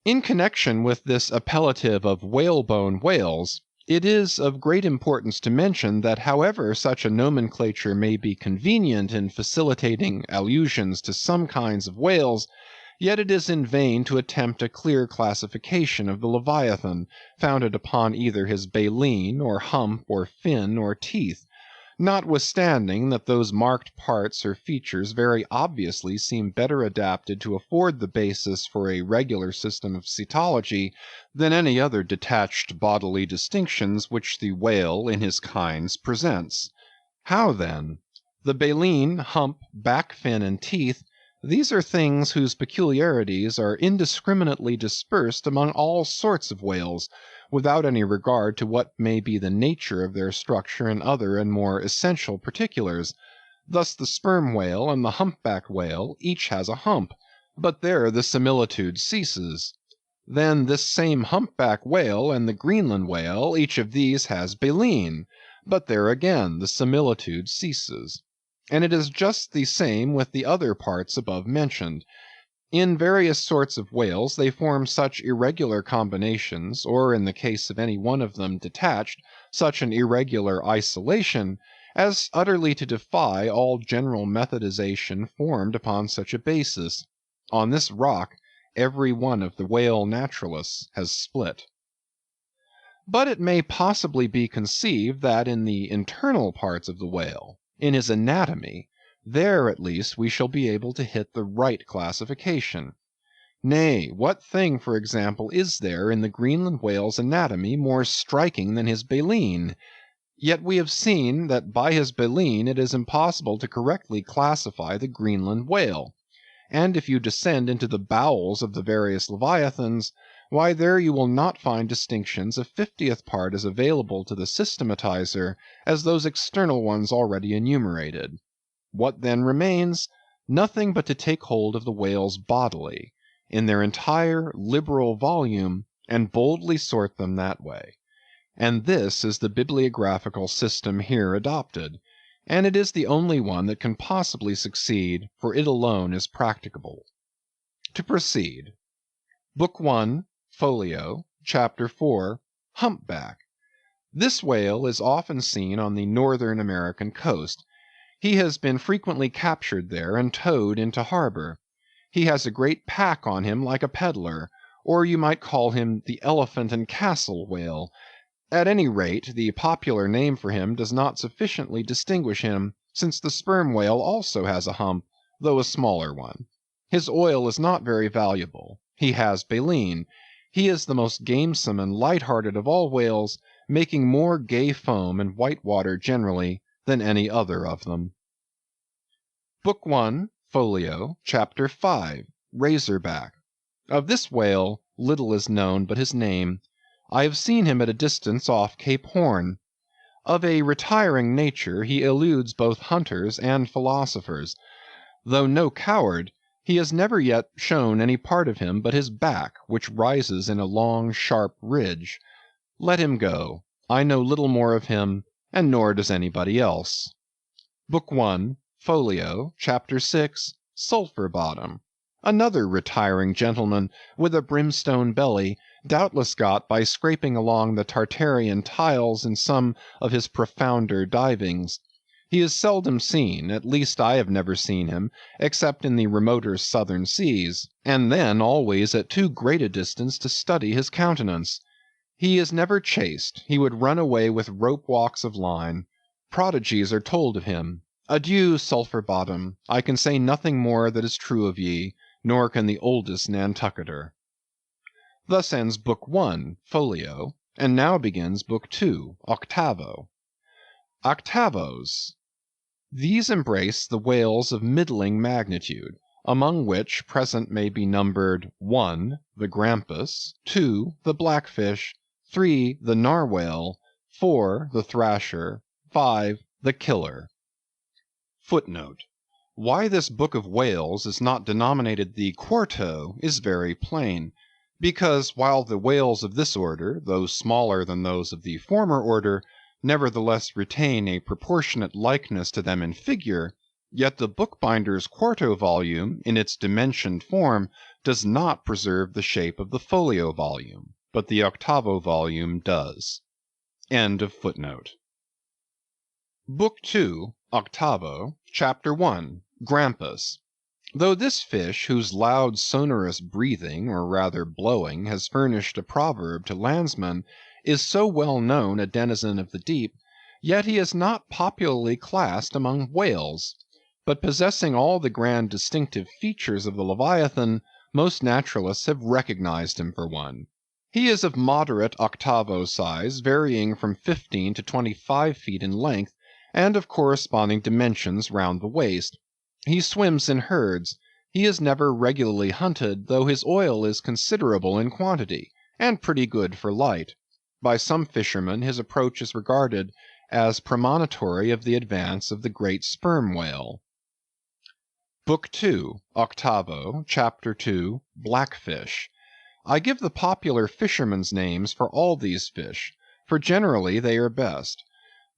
In connection with this appellative of whalebone whales, it is of great importance to mention that however such a nomenclature may be convenient in facilitating allusions to some kinds of whales, yet it is in vain to attempt a clear classification of the Leviathan, founded upon either his baleen, or hump, or fin, or teeth, notwithstanding that those marked parts or features very obviously seem better adapted to afford the basis for a regular system of cetology than any other detached bodily distinctions which the whale in his kinds presents. How then? The baleen, hump, back fin, and teeth, these are things whose peculiarities are indiscriminately dispersed among all sorts of whales, without any regard to what may be the nature of their structure and other and more essential particulars. Thus the sperm whale and the humpback whale each has a hump, but there the similitude ceases. Then this same humpback whale and the Greenland whale, each of these has baleen, but there again the similitude ceases. And it is just the same with the other parts above mentioned. In various sorts of whales they form such irregular combinations, or in the case of any one of them detached, such an irregular isolation, as utterly to defy all general methodization formed upon such a basis. On this rock every one of the whale naturalists has split. But it may possibly be conceived that in the internal parts of the whale, in his anatomy, there at least we shall be able to hit the right classification. Nay, what thing, for example, is there in the Greenland whale's anatomy more striking than his baleen? Yet we have seen that by his baleen it is impossible to correctly classify the Greenland whale. And if you descend into the bowels of the various leviathans, why there you will not find distinctions a 50th part as available to the systematizer as those external ones already enumerated. What then remains? Nothing but to take hold of the whales bodily, in their entire liberal volume, and boldly sort them that way. And this is the bibliographical system here adopted, and it is the only one that can possibly succeed, for it alone is practicable. To proceed. Book 1, Folio, Chapter 4, Humpback. This whale is often seen on the northern American coast. He has been frequently captured there and towed into harbor. He has a great pack on him like a peddler, or you might call him the elephant and castle whale. At any rate, the popular name for him does not sufficiently distinguish him, since the sperm whale also has a hump, though a smaller one. His oil is not very valuable. He has baleen. He is the most gamesome and light-hearted of all whales, making more gay foam and white water generally than any other of them. Book 1, Folio, Chapter 5, Razorback. Of this whale little is known but his name. I have seen him at a distance off Cape Horn. Of a retiring nature, he eludes both hunters and philosophers. Though no coward, he has never yet shown any part of him but his back, which rises in a long sharp ridge. Let him go. I know little more of him, and nor does anybody else. Book 1, Folio, Chapter 6, Sulphur Bottom. Another retiring gentleman, with a brimstone belly, doubtless got by scraping along the Tartarian tiles in some of his profounder divings. He is seldom seen, at least I have never seen him, except in the remoter southern seas, and then always at too great a distance to study his countenance. He is never chased, he would run away with rope walks of line. Prodigies are told of him. Adieu, Sulphur Bottom, I can say nothing more that is true of ye, nor can the oldest Nantucketer. Thus ends Book 1, Folio, and now begins Book 2, Octavo. Octavos. These embrace the whales of middling magnitude, among which present may be numbered 1. The Grampus, 2. The Blackfish, 3. The Narwhale, 4. The Thrasher, 5. The Killer. Footnote. Why this book of whales is not denominated the Quarto is very plain, because while the whales of this order, though smaller than those of the former order, nevertheless retain a proportionate likeness to them in figure, yet the bookbinder's quarto volume, in its dimensioned form, does not preserve the shape of the folio volume, but the octavo volume does. End of footnote. Book 2, Octavo, Chapter 1, Grampus. Though this fish, whose loud sonorous breathing, or rather blowing, has furnished a proverb to landsmen, is so well known a denizen of the deep, yet he is not popularly classed among whales. But possessing all the grand distinctive features of the Leviathan, most naturalists have recognized him for one. He is of moderate octavo size, varying from 15 to 25 feet in length, and of corresponding dimensions round the waist. He swims in herds. He is never regularly hunted, though his oil is considerable in quantity, and pretty good for light. By some fishermen his approach is regarded as premonitory of the advance of the great sperm whale. Book 2, Octavo, Chapter 2, Blackfish. I give the popular fishermen's names for all these fish, for generally they are best.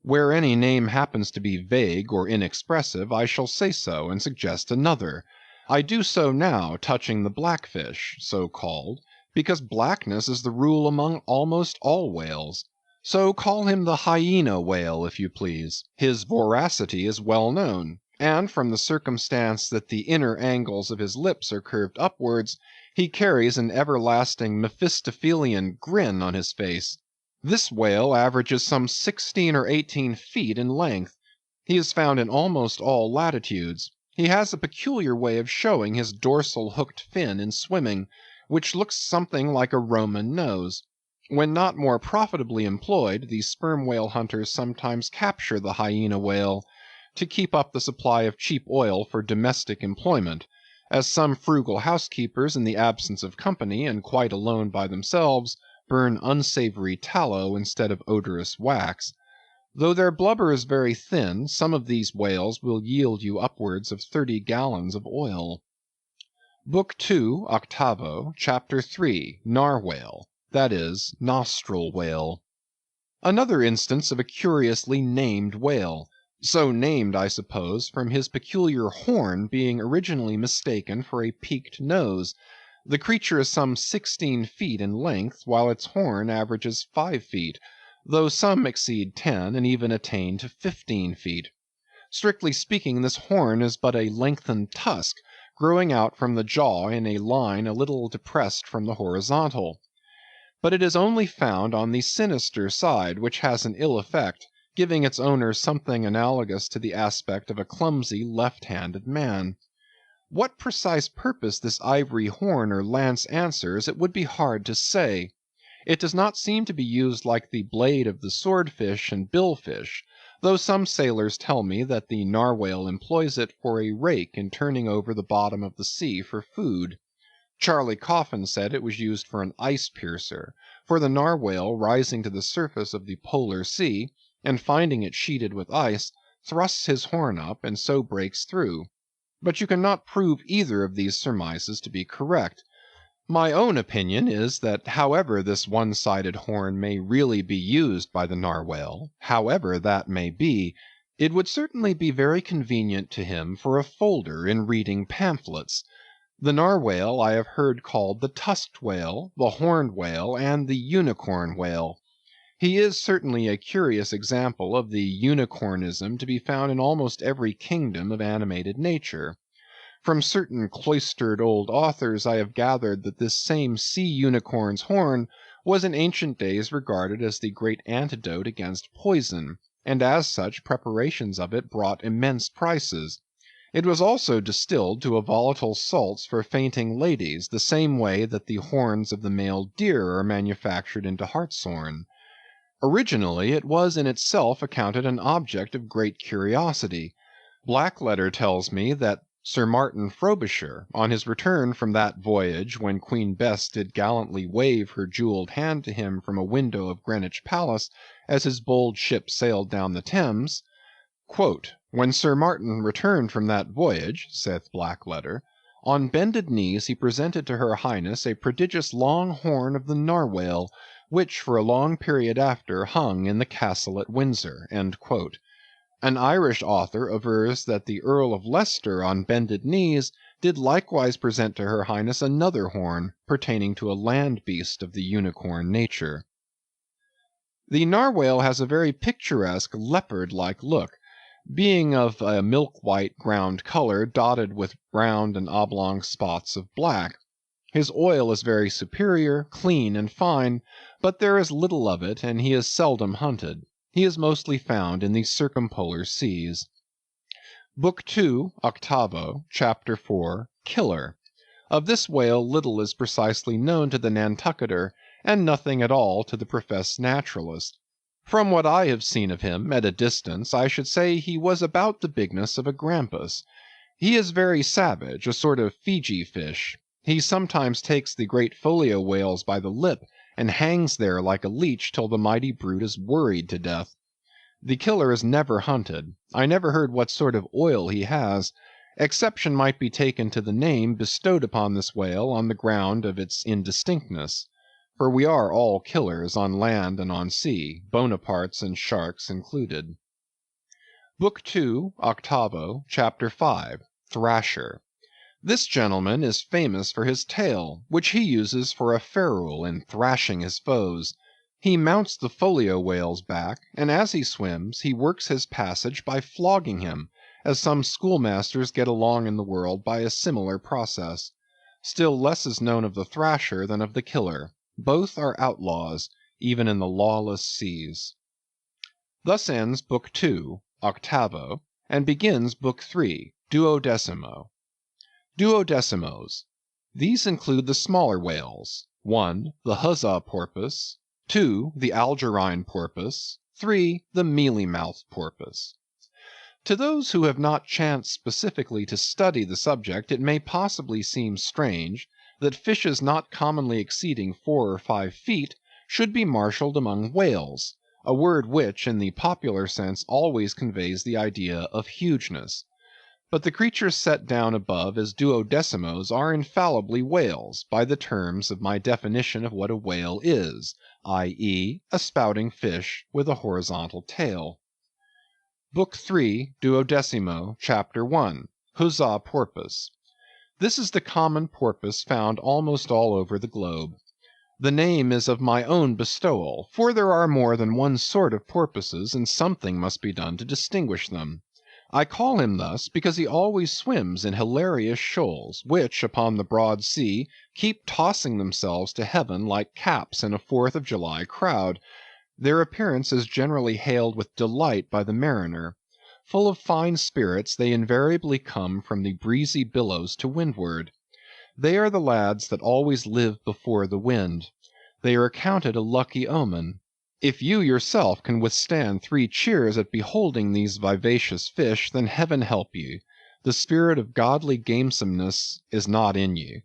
Where any name happens to be vague or inexpressive, I shall say so, and suggest another. I do so now touching the blackfish, so called, because blackness is the rule among almost all whales. So call him the Hyena whale, if you please. His voracity is well known, and from the circumstance that the inner angles of his lips are curved upwards, he carries an everlasting Mephistophelian grin on his face. This whale averages some 16 or 18 feet in length. He is found in almost all latitudes. He has a peculiar way of showing his dorsal hooked fin in swimming, which looks something like a Roman nose. When not more profitably employed, the sperm whale hunters sometimes capture the Hyena whale to keep up the supply of cheap oil for domestic employment, as some frugal housekeepers in the absence of company and quite alone by themselves, burn unsavory tallow instead of odorous wax. Though their blubber is very thin, some of these whales will yield you upwards of 30 gallons of oil. Book II, 8vo, Chapter 3, Narwhale, that is, Nostril Whale. Another instance of a curiously named whale; so named, I suppose, from his peculiar horn being originally mistaken for a peaked nose. The creature is some 16 feet in length, while its horn averages 5 feet, though some exceed 10, and even attain to 15 feet. Strictly speaking, this horn is but a lengthened tusk, growing out from the jaw in a line a little depressed from the horizontal. But it is only found on the sinister side, which has an ill effect, giving its owner something analogous to the aspect of a clumsy left‐handed man. What precise purpose this ivory horn or lance answers, it would be hard to say. It does not seem to be used like the blade of the swordfish and billfish, though some sailors tell me that the Narwhale employs it for a rake in turning over the bottom of the sea for food. Charley Coffin said it was used for an ice piercer, for the Narwhale rising to the surface of the polar sea, and finding it sheeted with ice, thrusts his horn up, and so breaks through. But you cannot prove either of these surmises to be correct. My own opinion is, that however this one-sided horn may really be used by the Narwhale, however that may be, it would certainly be very convenient to him for a folder in reading pamphlets. The Narwhale I have heard called the tusked whale, the horned whale, and the unicorn whale. He is certainly a curious example of the unicornism to be found in almost every kingdom of animated nature. From certain cloistered old authors I have gathered that this same sea unicorn's horn was in ancient days regarded as the great antidote against poison, and as such preparations of it brought immense prices. It was also distilled to a volatile salts for fainting ladies, the same way that the horns of the male deer are manufactured into hartshorn. Originally it was in itself accounted an object of great curiosity. Blackletter tells me that Sir Martin Frobisher, on his return from that voyage when Queen Bess did gallantly wave her jewelled hand to him from a window of Greenwich Palace, as his bold ship sailed down the Thames, "When Sir Martin returned from that voyage," saith Blackletter, "on bended knees he presented to her Highness a prodigious long horn of the Narwhale, which for a long period after hung in the castle at Windsor." An Irish author avers that the Earl of Leicester on bended knees did likewise present to her Highness another horn, pertaining to a land beast of the unicorn nature. The Narwhale has a very picturesque leopard-like look, being of a milk-white ground color, dotted with round and oblong spots of black. His oil is very superior, clean and fine, but there is little of it, and he is seldom hunted. He is mostly found in the circumpolar seas. Book II, 8vo, Chapter 4, Killer. Of this whale little is precisely known to the Nantucketer, and nothing at all to the professed naturalist. From what I have seen of him, at a distance, I should say he was about the bigness of a grampus. He is very savage, a sort of Fiji fish. He sometimes takes the great folio whales by the lip, and hangs there like a leech till the mighty brute is worried to death. The killer is never hunted. I never heard what sort of oil he has. Exception might be taken to the name bestowed upon this whale on the ground of its indistinctness. For we are all killers on land and on sea, Bonapartes and sharks included. Book II, 8vo, Chapter 5, Thrasher. This gentleman is famous for his tail, which he uses for a ferule in thrashing his foes. He mounts the folio whale's back, and as he swims, he works his passage by flogging him, as some schoolmasters get along in the world by a similar process. Still less is known of the thrasher than of the killer. Both are outlaws, even in the lawless seas. Thus ends Book 2, octavo, and begins Book 3, duodecimo. Duodecimos. These include the smaller whales: 1. The huzza porpoise; 2. The Algerine porpoise; 3. The mealy-mouthed porpoise. To those who have not chanced specifically to study the subject, it may possibly seem strange that fishes not commonly exceeding 4 or 5 feet should be marshaled among whales, a word which, in the popular sense, always conveys the idea of hugeness. But the creatures set down above as duodecimos are infallibly whales, by the terms of my definition of what a whale is, i.e., a spouting fish with a horizontal tail. Book 3, duodecimo, Chapter 1, Huzza Porpoise. This is the common porpoise found almost all over the globe. The name is of my own bestowal, for there are more than one sort of porpoises, and something must be done to distinguish them. I call him thus because he always swims in hilarious shoals, which, upon the broad sea, keep tossing themselves to heaven like caps in a 4th of July crowd. Their appearance is generally hailed with delight by the mariner. Full of fine spirits, they invariably come from the breezy billows to windward. They are the lads that always live before the wind. They are accounted a lucky omen. If you yourself can withstand 3 cheers at beholding these vivacious fish, then heaven help you. The spirit of godly gamesomeness is not in you.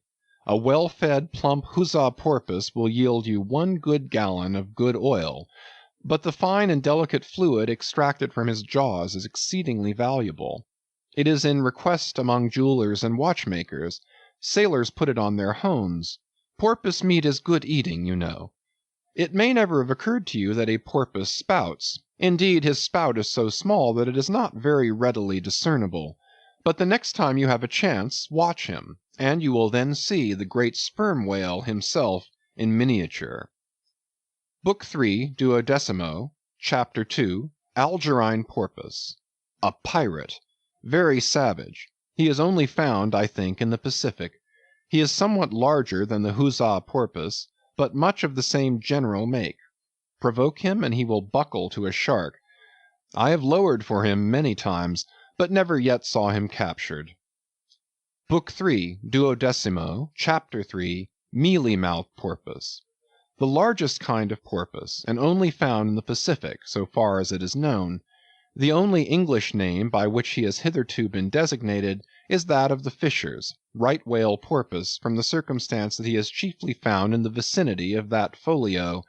A well-fed, plump huzza porpoise will yield you 1 good gallon of good oil, but the fine and delicate fluid extracted from his jaws is exceedingly valuable. It is in request among jewelers and watchmakers. Sailors put it on their hones. Porpoise meat is good eating, you know. It may never have occurred to you that a porpoise spouts. Indeed, his spout is so small that it is not very readily discernible. But the next time you have a chance, watch him, and you will then see the great sperm whale himself in miniature. Book 3, duodecimo, Chapter 2, Algerine Porpoise. A pirate. Very savage. He is only found, I think, in the Pacific. He is somewhat larger than the huzza porpoise, but much of the same general make. Provoke him, and he will buckle to a shark. I have lowered for him many times, but never yet saw him captured. Book 3, duodecimo, Chapter 3, Mealy-mouthed Porpoise. The largest kind of porpoise, and only found in the Pacific, so far as it is known. The only English name by which he has hitherto been designated is that of the fishers, right whale porpoise, from the circumstance that he is chiefly found in the vicinity of that folio.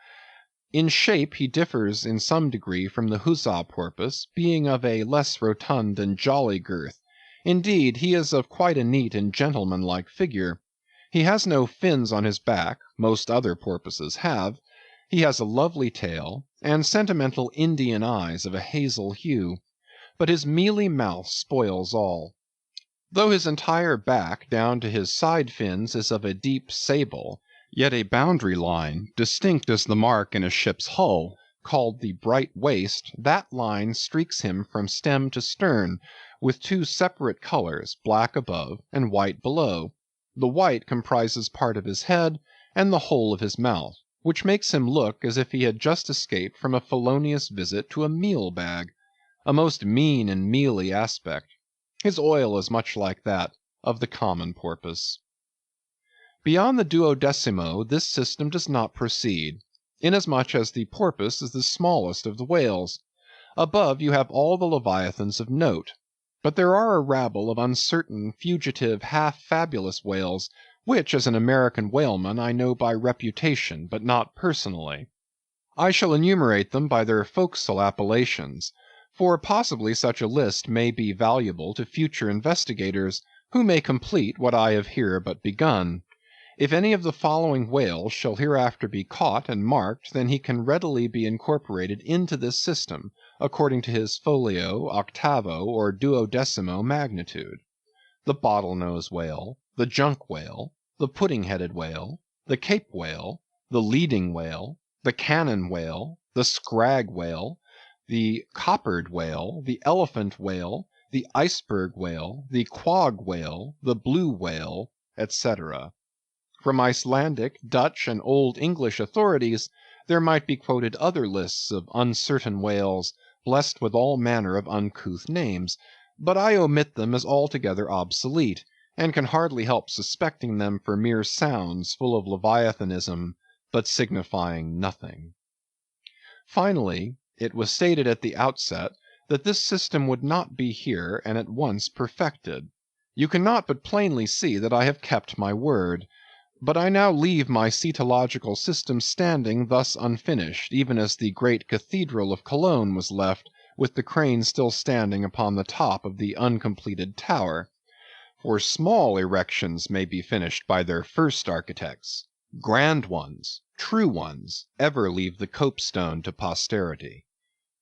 In shape he differs in some degree from the huzza porpoise, being of a less rotund and jolly girth. Indeed, he is of quite a neat and gentlemanlike figure. He has no fins on his back; most other porpoises have. He has a lovely tail, and sentimental Indian eyes of a hazel hue. But his mealy mouth spoils all. Though his entire back, down to his side fins, is of a deep sable, yet a boundary line, distinct as the mark in a ship's hull, called the bright waist, that line streaks him from stem to stern, with 2 separate colors, black above and white below. The white comprises part of his head and the whole of his mouth, which makes him look as if he had just escaped from a felonious visit to a meal bag. A most mean and mealy aspect. His oil is much like that of the common porpoise. Beyond the duodecimo this system does not proceed, inasmuch as the porpoise is the smallest of the whales. Above you have all the leviathans of note. But there are a rabble of uncertain, fugitive, half-fabulous whales, which, as an American whaleman, I know by reputation, but not personally. I shall enumerate them by their forecastle appellations, for possibly such a list may be valuable to future investigators, who may complete what I have here but begun. If any of the following whales shall hereafter be caught and marked, then he can readily be incorporated into this system, according to his folio, octavo, or duodecimo magnitude: the bottle-nose whale, the junk whale, the pudding-headed whale, the Cape whale, the leading whale, the cannon whale, the scrag whale, the coppered whale, the elephant whale, the iceberg whale, the quag whale, the blue whale, etc. From Icelandic, Dutch, and Old English authorities, there might be quoted other lists of uncertain whales, blessed with all manner of uncouth names, but I omit them as altogether obsolete, and can hardly help suspecting them for mere sounds full of leviathanism, but signifying nothing. Finally, it was stated at the outset that this system would not be here and at once perfected. You cannot but plainly see that I have kept my word. But I now leave my cetological system standing thus unfinished, even as the great cathedral of Cologne was left, with the crane still standing upon the top of the uncompleted tower. For small erections may be finished by their first architects. Grand ones, true ones, ever leave the copestone to posterity.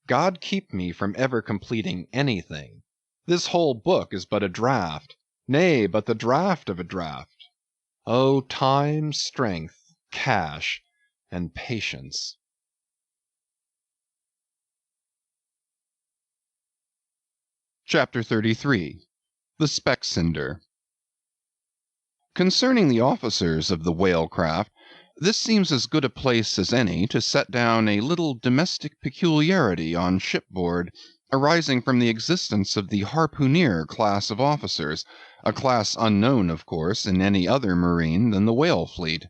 God keep me from ever completing anything. This whole book is but a draught, nay, but the draught of a draught. Oh, time, strength, cash, and patience. Chapter 33. The Specksnyder. Concerning the officers of the whale craft, this seems as good a place as any to set down a little domestic peculiarity on shipboard, arising from the existence of the harpooneer class of officers, a class unknown, of course, in any other marine than the whale fleet.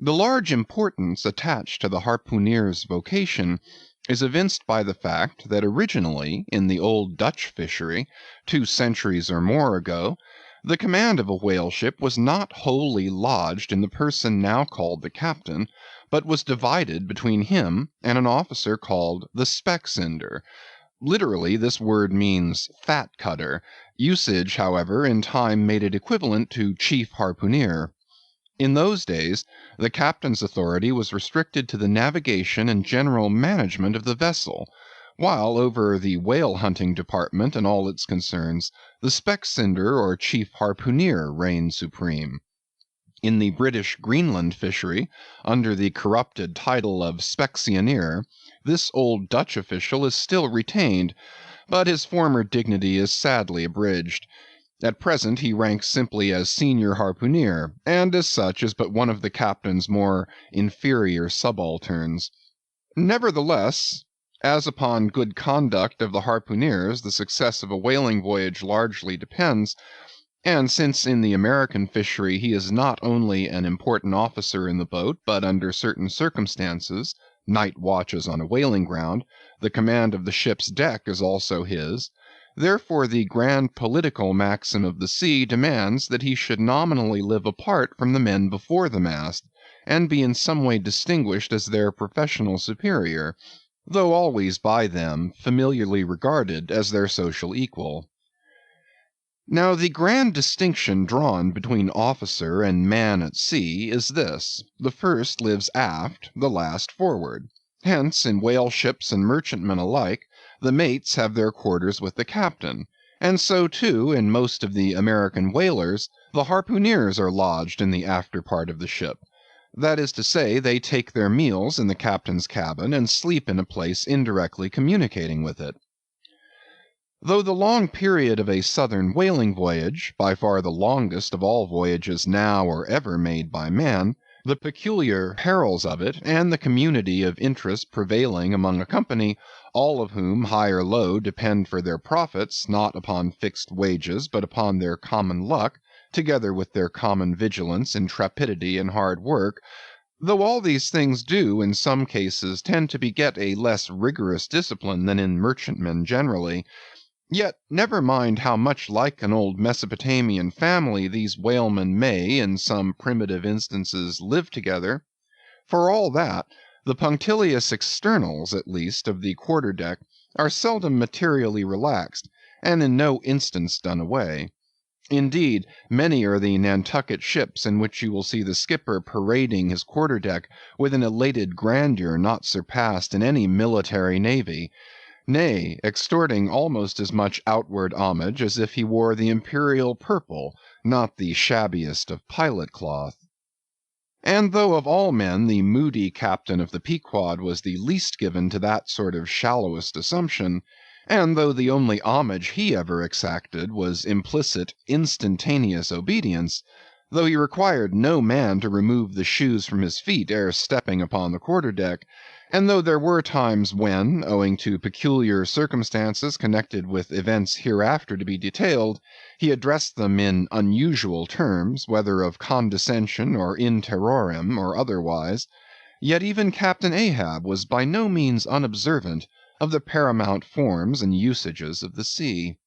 The large importance attached to the harpooneer's vocation is evinced by the fact that originally, in the old Dutch fishery, 2 centuries or more ago, the command of a whale ship was not wholly lodged in the person now called the captain, but was divided between him and an officer called the Specksnyder. Literally, this word means fat cutter. Usage, however, in time made it equivalent to chief harpooneer. In those days, the captain's authority was restricted to the navigation and general management of the vessel, while over the whale hunting department and all its concerns, the Specksnyder or chief harpooneer reigned supreme. In the British Greenland fishery, under the corrupted title of Specksioneer, this old Dutch official is still retained, but his former dignity is sadly abridged. At present he ranks simply as senior harpooneer, and as such is but one of the captain's more inferior subalterns. Nevertheless, as upon good conduct of the harpooneers the success of a whaling voyage largely depends, and since in the American fishery he is not only an important officer in the boat, but under certain circumstances, night watches on a whaling ground, the command of the ship's deck is also his, therefore the grand political maxim of the sea demands that he should nominally live apart from the men before the mast, and be in some way distinguished as their professional superior, though always by them familiarly regarded as their social equal. Now the grand distinction drawn between officer and man at sea is this: the first lives aft, the last forward. Hence, in whale ships and merchantmen alike, the mates have their quarters with the captain, and so too, in most of the American whalers, the harpooneers are lodged in the after part of the ship. That is to say, they take their meals in the captain's cabin, and sleep in a place indirectly communicating with it. Though the long period of a southern whaling voyage, by far the longest of all voyages now or ever made by man, the peculiar perils of it, and the community of interest prevailing among a company, all of whom, high or low, depend for their profits, not upon fixed wages, but upon their common luck, together with their common vigilance, intrepidity, and hard work, though all these things do, in some cases, tend to beget a less rigorous discipline than in merchantmen generally, yet never mind how much like an old Mesopotamian family these whalemen may, in some primitive instances, live together. For all that, the punctilious externals, at least, of the quarter-deck are seldom materially relaxed, and in no instance done away. Indeed, many are the Nantucket ships in which you will see the skipper parading his quarter-deck with an elated grandeur not surpassed in any military navy, nay, extorting almost as much outward homage as if he wore the imperial purple, not the shabbiest of pilot cloth. And though of all men the moody captain of the Pequod was the least given to that sort of shallowest assumption, and though the only homage he ever exacted was implicit, instantaneous obedience, though he required no man to remove the shoes from his feet ere stepping upon the quarter-deck, and though there were times when, owing to peculiar circumstances connected with events hereafter to be detailed, he addressed them in unusual terms, whether of condescension or in terrorem or otherwise, yet even Captain Ahab was by no means unobservant of the paramount forms and usages of the sea.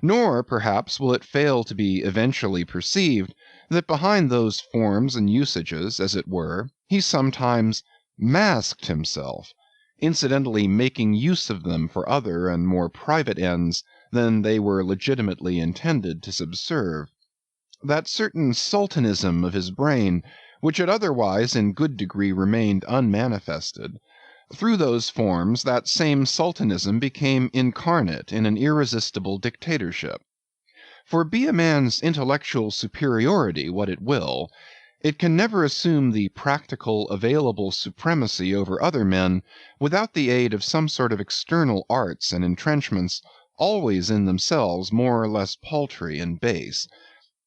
Nor, perhaps, will it fail to be eventually perceived that behind those forms and usages, as it were, he sometimes masked himself, incidentally making use of them for other and more private ends than they were legitimately intended to subserve. That certain sultanism of his brain, which had otherwise in good degree remained unmanifested, through those forms that same sultanism became incarnate in an irresistible dictatorship. For be a man's intellectual superiority what it will, it can never assume the practical available supremacy over other men without the aid of some sort of external arts and entrenchments, always in themselves more or less paltry and base.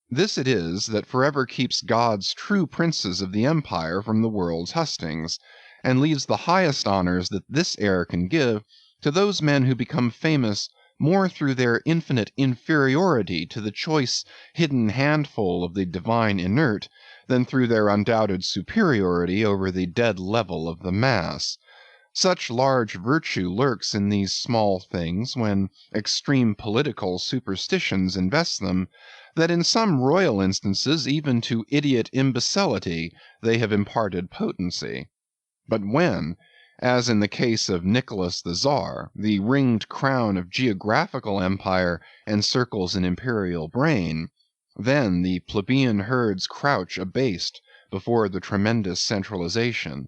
This it is that forever keeps God's true princes of the empire from the world's hustings, and leaves the highest honors that this air can give to those men who become famous more through their infinite inferiority to the choice hidden handful of the divine inert, than through their undoubted superiority over the dead level of the mass. Such large virtue lurks in these small things when extreme political superstitions invest them, that in some royal instances even to idiot imbecility they have imparted potency. But when, as in the case of Nicholas the Tsar, the ringed crown of geographical empire encircles an imperial brain, then the plebeian herds crouch abased before the tremendous centralization,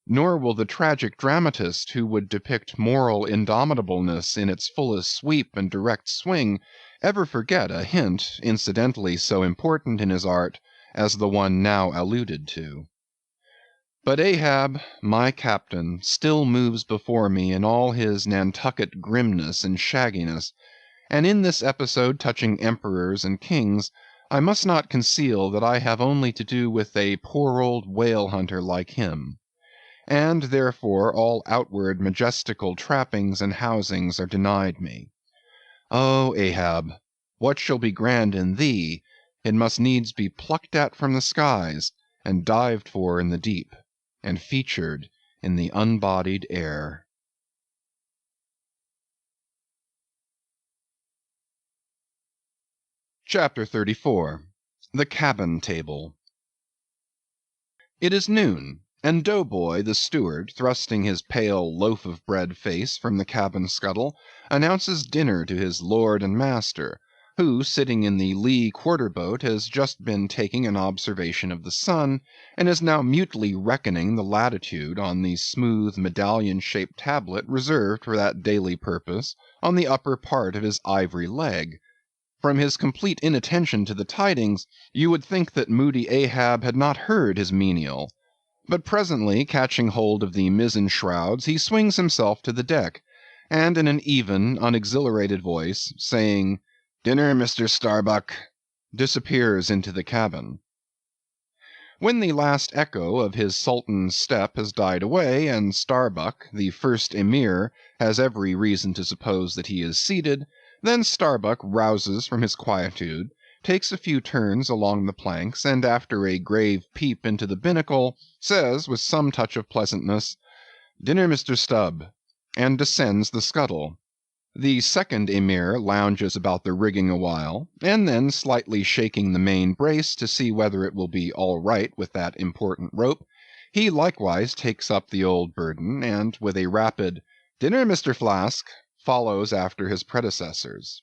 nor will the tragic dramatist who would depict moral indomitableness in its fullest sweep and direct swing ever forget a hint incidentally so important in his art as the one now alluded to. But Ahab, my captain, still moves before me in all his Nantucket grimness and shagginess, and in this episode touching emperors and kings, I must not conceal that I have only to do with a poor old whale hunter like him. And therefore all outward majestical trappings and housings are denied me. O Ahab, what shall be grand in thee, it must needs be plucked at from the skies, and dived for in the deep, and featured in the unbodied air. Chapter 34. The Cabin Table. It is noon, and Doughboy the steward, thrusting his pale loaf-of-bread face from the cabin scuttle, announces dinner to his lord and master, who, sitting in the lee quarter-boat, has just been taking an observation of the sun, and is now mutely reckoning the latitude on the smooth medallion-shaped tablet reserved for that daily purpose on the upper part of his ivory leg. From his complete inattention to the tidings, you would think that moody Ahab had not heard his menial. But presently catching hold of the mizzen shrouds, he swings himself to the deck, and in an even, unexhilarated voice, saying, "Dinner, Mr. Starbuck," disappears into the cabin. When the last echo of his sultan's step has died away, and Starbuck, the first Emir, has every reason to suppose that he is seated, then Starbuck rouses from his quietude, takes a few turns along the planks, and after a grave peep into the binnacle, says with some touch of pleasantness, "Dinner, Mr. Stubb," and descends the scuttle. The second Emir lounges about the rigging awhile, and then slightly shaking the main brace to see whether it will be all right with that important rope, he likewise takes up the old burden, and with a rapid "Dinner, Mr. Flask," follows after his predecessors.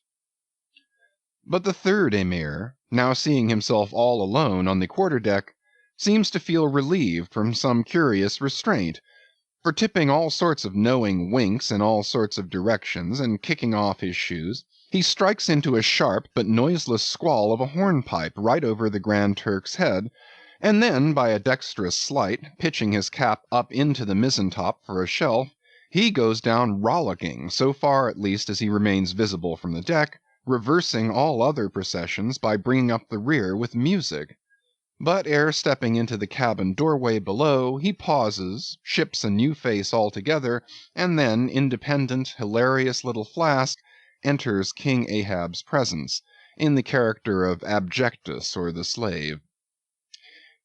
But the third Emir, now seeing himself all alone on the quarter-deck, seems to feel relieved from some curious restraint, for tipping all sorts of knowing winks in all sorts of directions, and kicking off his shoes, he strikes into a sharp but noiseless squall of a hornpipe right over the Grand Turk's head, and then, by a dexterous sleight, pitching his cap up into the mizzen-top for a shelf, he goes down rollicking, so far at least as he remains visible from the deck, reversing all other processions by bringing up the rear with music. But ere stepping into the cabin doorway below, he pauses, ships a new face altogether, and then, independent, hilarious little Flask enters King Ahab's presence, in the character of Abjectus or the slave.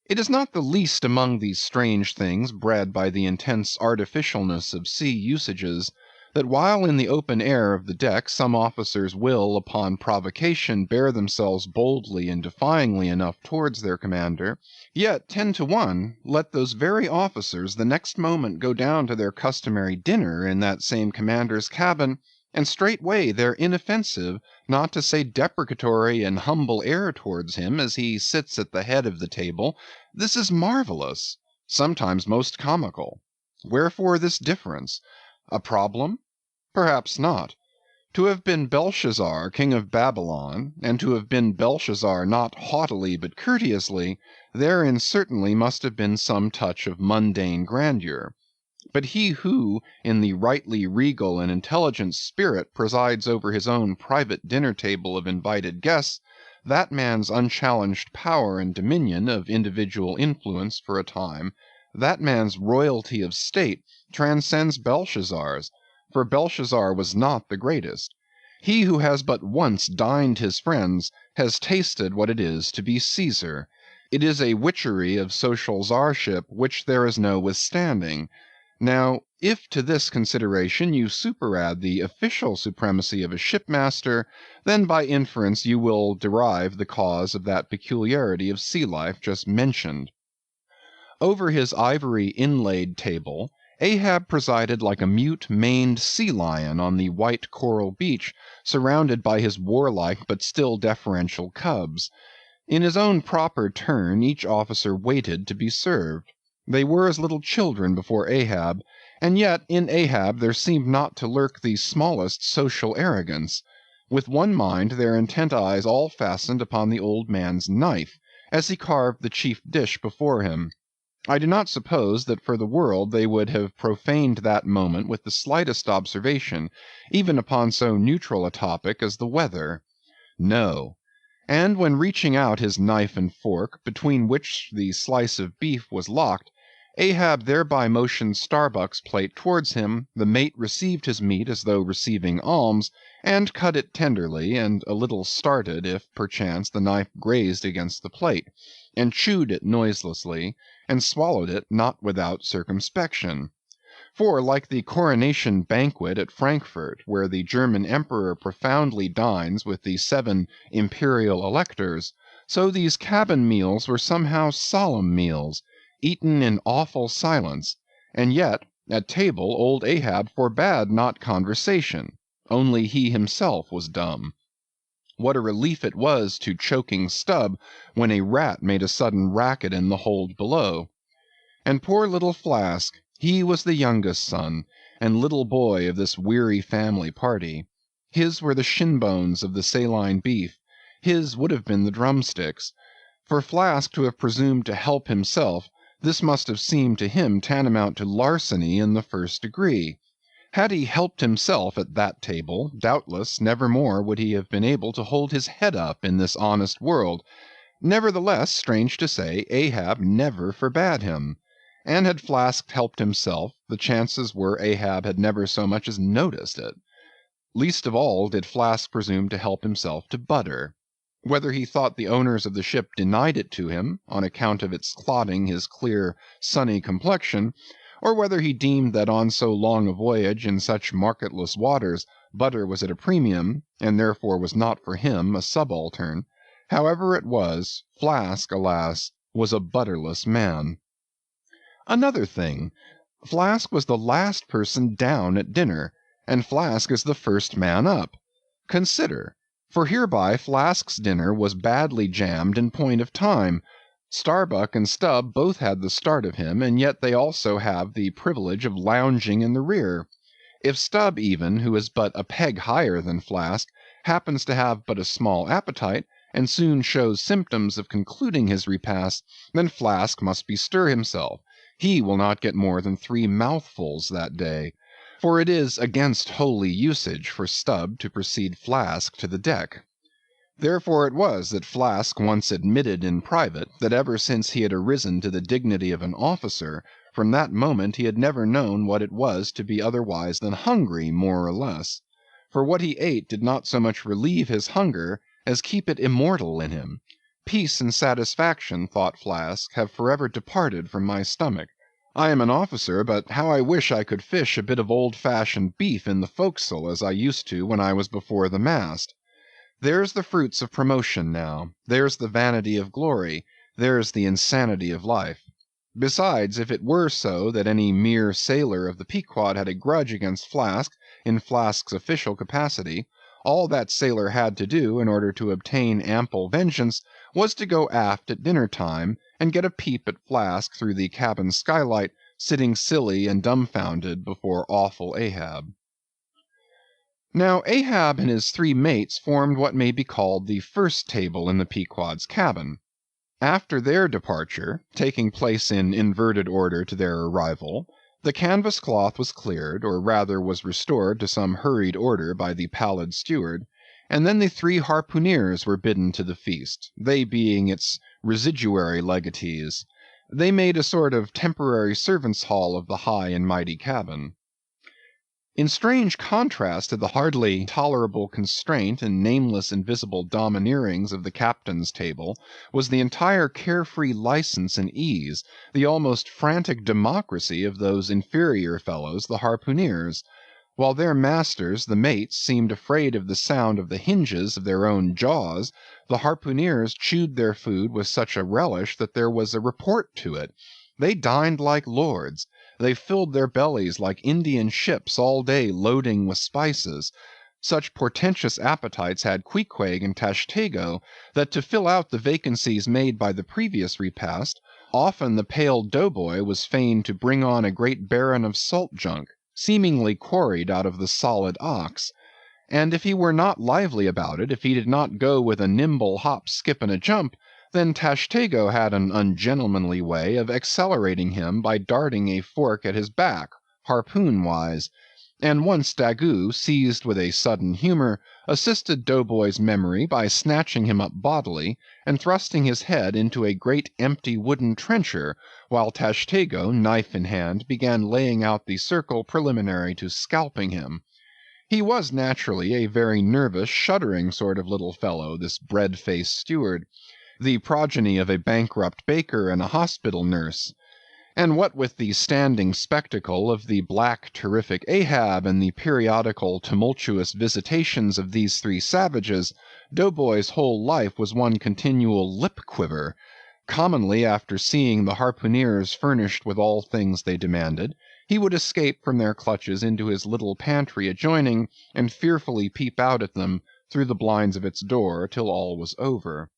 It is not the least among these strange things bred by the intense artificialness of sea usages, that while in the open air of the deck some officers will, upon provocation, bear themselves boldly and defyingly enough towards their commander, yet 10 to 1 let those very officers the next moment go down to their customary dinner in that same commander's cabin, and straightway their inoffensive, not to say deprecatory and humble air towards him as he sits at the head of the table, this is marvellous, sometimes most comical. Wherefore this difference? A problem? Perhaps not. To have been Belshazzar, king of Babylon, and to have been Belshazzar not haughtily but courteously, therein certainly must have been some touch of mundane grandeur. But he who, in the rightly regal and intelligent spirit, presides over his own private dinner table of invited guests, that man's unchallenged power and dominion of individual influence for a time, that man's royalty of state, transcends Belshazzar's, for Belshazzar was not the greatest. He who has but once dined his friends has tasted what it is to be Caesar. It is a witchery of social czarship which there is no withstanding. Now, if to this consideration you superadd the official supremacy of a shipmaster, then by inference you will derive the cause of that peculiarity of sea life just mentioned. Over his ivory inlaid table, Ahab presided like a mute maned sea lion on the white coral beach, surrounded by his warlike but still deferential cubs. In his own proper turn each officer waited to be served. They were as little children before Ahab, and yet in Ahab there seemed not to lurk the smallest social arrogance. With one mind their intent eyes all fastened upon the old man's knife, as he carved the chief dish before him. I do not suppose that for the world they would have profaned that moment with the slightest observation, even upon so neutral a topic as the weather. No. And when reaching out his knife and fork, between which the slice of beef was locked, Ahab thereby motioned Starbuck's plate towards him, the mate received his meat as though receiving alms, and cut it tenderly, and a little started if, perchance, the knife grazed against the plate, and chewed it noiselessly, and swallowed it not without circumspection. For, like the coronation banquet at Frankfurt, where the German emperor profoundly dines with the 7 imperial electors, so these cabin meals were somehow solemn meals, eaten in awful silence, and yet at table old Ahab forbade not conversation, only he himself was dumb. What a relief it was to choking Stubb when a rat made a sudden racket in the hold below. And poor little Flask, he was the youngest son, and little boy of this weary family party. His were the shin bones of the saline beef, his would have been the drumsticks. For Flask to have presumed to help himself, this must have seemed to him tantamount to larceny in the first degree. Had he helped himself at that table, doubtless never more would he have been able to hold his head up in this honest world. Nevertheless, strange to say, Ahab never forbade him. And had Flask helped himself, the chances were Ahab had never so much as noticed it. Least of all did Flask presume to help himself to butter. Whether he thought the owners of the ship denied it to him, on account of its clotting his clear, sunny complexion, or whether he deemed that on so long a voyage in such marketless waters butter was at a premium, and therefore was not for him a subaltern, however it was, Flask, alas, was a butterless man. Another thing, Flask was the last person down at dinner, and Flask is the first man up. Consider. For hereby Flask's dinner was badly jammed in point of time. Starbuck and Stubb both had the start of him, and yet they also have the privilege of lounging in the rear. If Stubb even, who is but a peg higher than Flask, happens to have but a small appetite, and soon shows symptoms of concluding his repast, then Flask must bestir himself. He will not get more than 3 mouthfuls that day, for it is against holy usage for Stubb to precede Flask to the deck. Therefore it was that Flask once admitted in private that ever since he had arisen to the dignity of an officer, from that moment he had never known what it was to be otherwise than hungry, more or less. For what he ate did not so much relieve his hunger as keep it immortal in him. Peace and satisfaction, thought Flask, have forever departed from my stomach. I am an officer, but how I wish I could fish a bit of old-fashioned beef in the forecastle as I used to when I was before the mast. There's the fruits of promotion now, there's the vanity of glory, there's the insanity of life. Besides, if it were so that any mere sailor of the Pequod had a grudge against Flask in Flask's official capacity, all that sailor had to do in order to obtain ample vengeance was to go aft at dinner time and get a peep at Flask through the cabin skylight, sitting silly and dumbfounded before awful Ahab. Now Ahab and his 3 mates formed what may be called the first table in the Pequod's cabin. After their departure, taking place in inverted order to their arrival, the canvas cloth was cleared, or rather was restored to some hurried order by the pallid steward, and then the 3 harpooneers were bidden to the feast, they being its residuary legatees. They made a sort of temporary servants' hall of the high and mighty cabin. In strange contrast to the hardly tolerable constraint and nameless invisible domineerings of the captain's table was the entire carefree license and ease, the almost frantic democracy of those inferior fellows, the harpooneers. While their masters, the mates, seemed afraid of the sound of the hinges of their own jaws, the harpooneers chewed their food with such a relish that there was a report to it. They dined like lords. They filled their bellies like Indian ships all day loading with spices. Such portentous appetites had Queequeg and Tashtego, that to fill out the vacancies made by the previous repast, often the pale doughboy was fain to bring on a great baron of salt junk, seemingly quarried out of the solid ox. And if he were not lively about it, if he did not go with a nimble hop, skip, and a jump, then Tashtego had an ungentlemanly way of accelerating him by darting a fork at his back, harpoon-wise; and once Daggoo, seized with a sudden humor, assisted Doughboy's memory by snatching him up bodily, and thrusting his head into a great empty wooden trencher, while Tashtego, knife in hand, began laying out the circle preliminary to scalping him. He was naturally a very nervous, shuddering sort of little fellow, this bread-faced steward, the progeny of a bankrupt baker and a hospital nurse. And what with the standing spectacle of the black terrific Ahab and the periodical tumultuous visitations of these 3 savages, Doughboy's whole life was one continual lip-quiver. Commonly, after seeing the harpooneers furnished with all things they demanded, he would escape from their clutches into his little pantry adjoining, and fearfully peep out at them through the blinds of its door till all was over.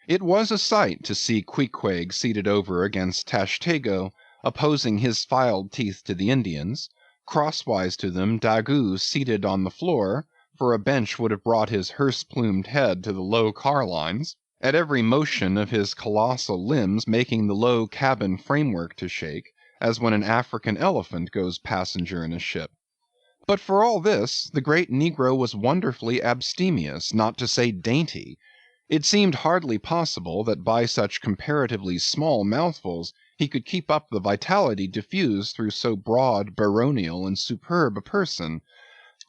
It was a sight to see Queequeg seated over against Tashtego, opposing his filed teeth to the Indians; crosswise to them Daggoo seated on the floor, for a bench would have brought his hearse-plumed head to the low carlines, at every motion of his colossal limbs making the low cabin framework to shake, as when an African elephant goes passenger in a ship. But for all this, the great negro was wonderfully abstemious, not to say dainty. It seemed hardly possible that by such comparatively small mouthfuls he could keep up the vitality diffused through so broad, baronial, and superb a person.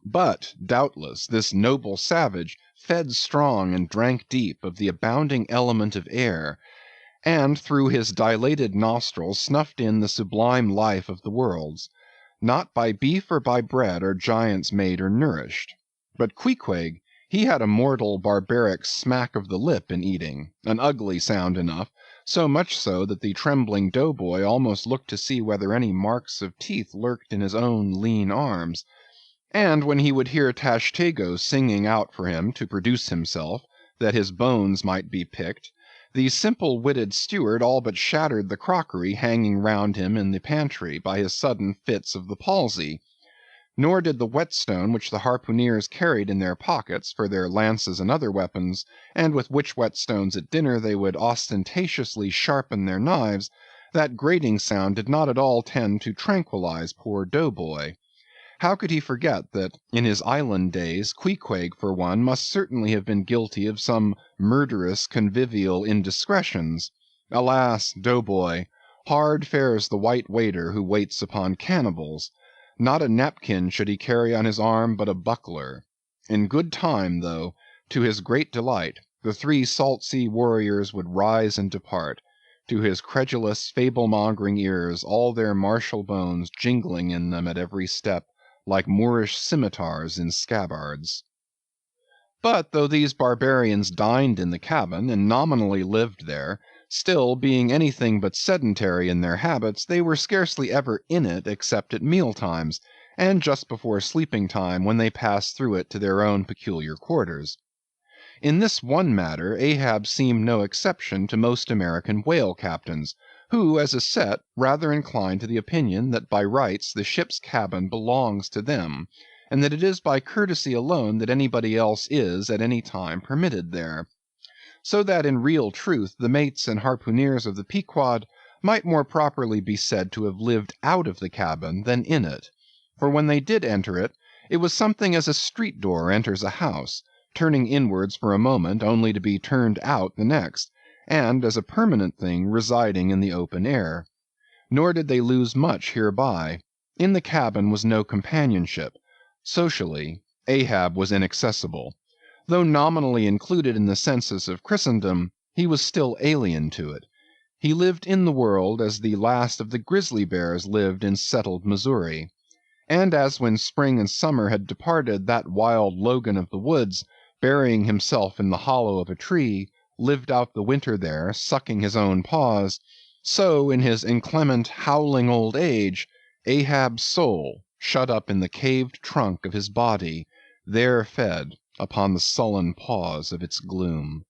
But, doubtless, this noble savage fed strong and drank deep of the abounding element of air, and through his dilated nostrils snuffed in the sublime life of the worlds. Not by beef or by bread are giants made or nourished. But Queequeg, he had a mortal barbaric smack of the lip in eating, an ugly sound enough, so much so that the trembling doughboy almost looked to see whether any marks of teeth lurked in his own lean arms. And when he would hear Tashtego singing out for him to produce himself, that his bones might be picked, the simple-witted steward all but shattered the crockery hanging round him in the pantry by his sudden fits of the palsy. nor did the whetstone which the harpooneers carried in their pockets for their lances and other weapons, and with which whetstones at dinner they would ostentatiously sharpen their knives, that grating sound did not at all tend to tranquilize poor Doughboy. How could he forget that in his island days Queequeg for one must certainly have been guilty of some murderous convivial indiscretions? Alas, Doughboy, hard fares the white waiter who waits upon cannibals. Not a napkin should he carry on his arm, but a buckler. In good time, though, to his great delight, the three salt sea warriors would rise and depart, to his credulous, fable-mongering ears all their martial bones jingling in them at every step, like Moorish scimitars in scabbards. But though these barbarians dined in the cabin, and nominally lived there, still, being anything but sedentary in their habits, they were scarcely ever in it except at meal times, and just before sleeping time, when they passed through it to their own peculiar quarters. In this one matter Ahab seemed no exception to most American whale captains, who, as a set, rather incline to the opinion that by rights the ship's cabin belongs to them, and that it is by courtesy alone that anybody else is at any time permitted there. So that in real truth the mates and harpooneers of the Pequod might more properly be said to have lived out of the cabin than in it; for when they did enter it, it was something as a street door enters a house, turning inwards for a moment only to be turned out the next, and as a permanent thing residing in the open air. Nor did they lose much hereby. In the cabin was no companionship. Socially, Ahab was inaccessible. Though nominally included in the census of Christendom, he was still alien to it. He lived in the world as the last of the grizzly bears lived in settled Missouri. And as when spring and summer had departed, that wild Logan of the woods, burying himself in the hollow of a tree, lived out the winter there, sucking his own paws, so in his inclement, howling old age, Ahab's soul, shut up in the caved trunk of his body, there fed upon the sullen paws of its gloom.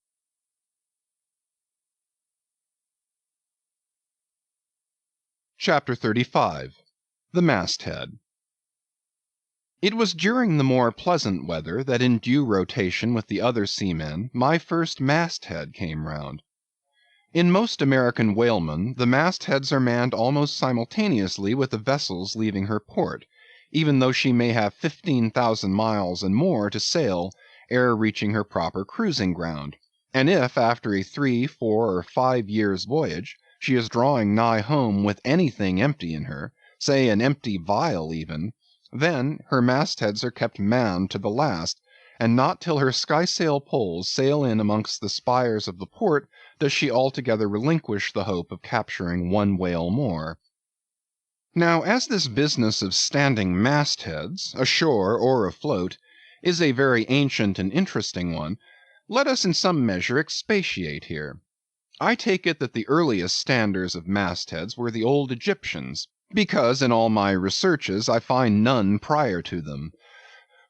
Chapter 35. The Masthead. It was during the more pleasant weather that in due rotation with the other seamen, my first masthead came round. In most American whalemen, the mastheads are manned almost simultaneously with the vessel's leaving her port, even though she may have 15,000 miles and more to sail ere reaching her proper cruising ground; and if after a 3, 4, or 5 years' voyage, she is drawing nigh home with anything empty in her, say an empty vial even, then her mastheads are kept manned to the last, and not till her skysail poles sail in amongst the spires of the port does she altogether relinquish the hope of capturing one whale more. Now, as this business of standing mastheads, ashore or afloat, is a very ancient and interesting one, let us in some measure expatiate here. I take it that the earliest standers of mastheads were the old Egyptians, because in all my researches I find none prior to them.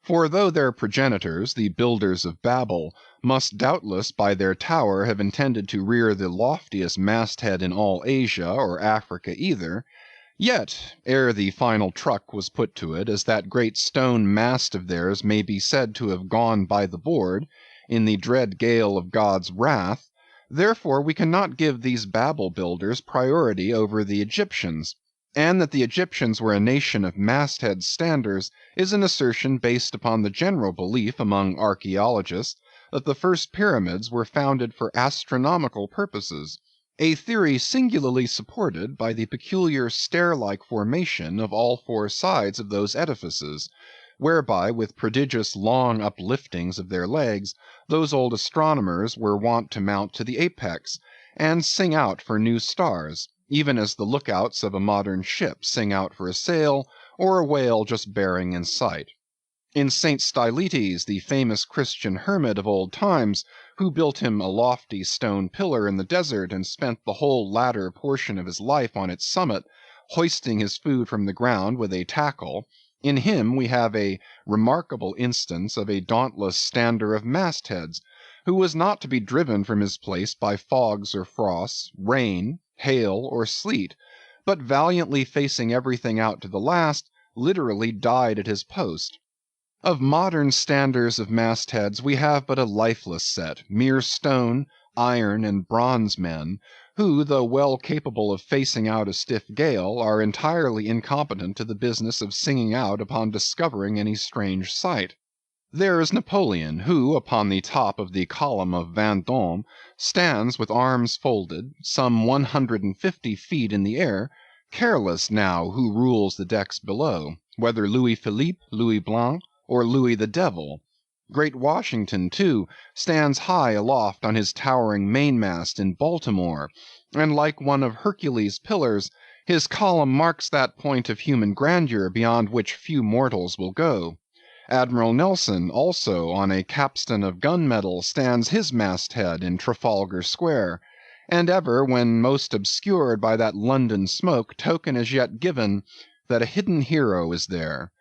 For though their progenitors, the builders of Babel, must doubtless by their tower have intended to rear the loftiest masthead in all Asia or Africa either, yet, ere the final truck was put to it, as that great stone mast of theirs may be said to have gone by the board, in the dread gale of God's wrath, therefore we cannot give these Babel builders priority over the Egyptians; and that the Egyptians were a nation of masthead standers is an assertion based upon the general belief among archaeologists that the first pyramids were founded for astronomical purposes, a theory singularly supported by the peculiar stair-like formation of all four sides of those edifices, whereby with prodigious long upliftings of their legs, those old astronomers were wont to mount to the apex, and sing out for new stars, even as the lookouts of a modern ship sing out for a sail, or a whale just bearing in sight. In St. Stylites, the famous Christian hermit of old times, who built him a lofty stone pillar in the desert, and spent the whole latter portion of his life on its summit, hoisting his food from the ground with a tackle, in him we have a remarkable instance of a dauntless stander of mastheads, who was not to be driven from his place by fogs or frosts, rain, hail, or sleet, but valiantly facing everything out to the last, literally died at his post. Of modern standers of mastheads we have but a lifeless set, mere stone, iron, and bronze men, who, though well capable of facing out a stiff gale, are entirely incompetent to the business of singing out upon discovering any strange sight. There is Napoleon, who, upon the top of the column of Vendôme, stands with arms folded, some 150 feet in the air, careless now who rules the decks below, whether Louis Philippe, Louis Blanc, or Louis the Devil. Great Washington, too, stands high aloft on his towering mainmast in Baltimore, and like one of Hercules' pillars, his column marks that point of human grandeur beyond which few mortals will go. Admiral Nelson, also, on a capstan of gun-metal, stands his masthead in Trafalgar Square, and ever, when most obscured by that London smoke, token is yet given that a hidden hero is there.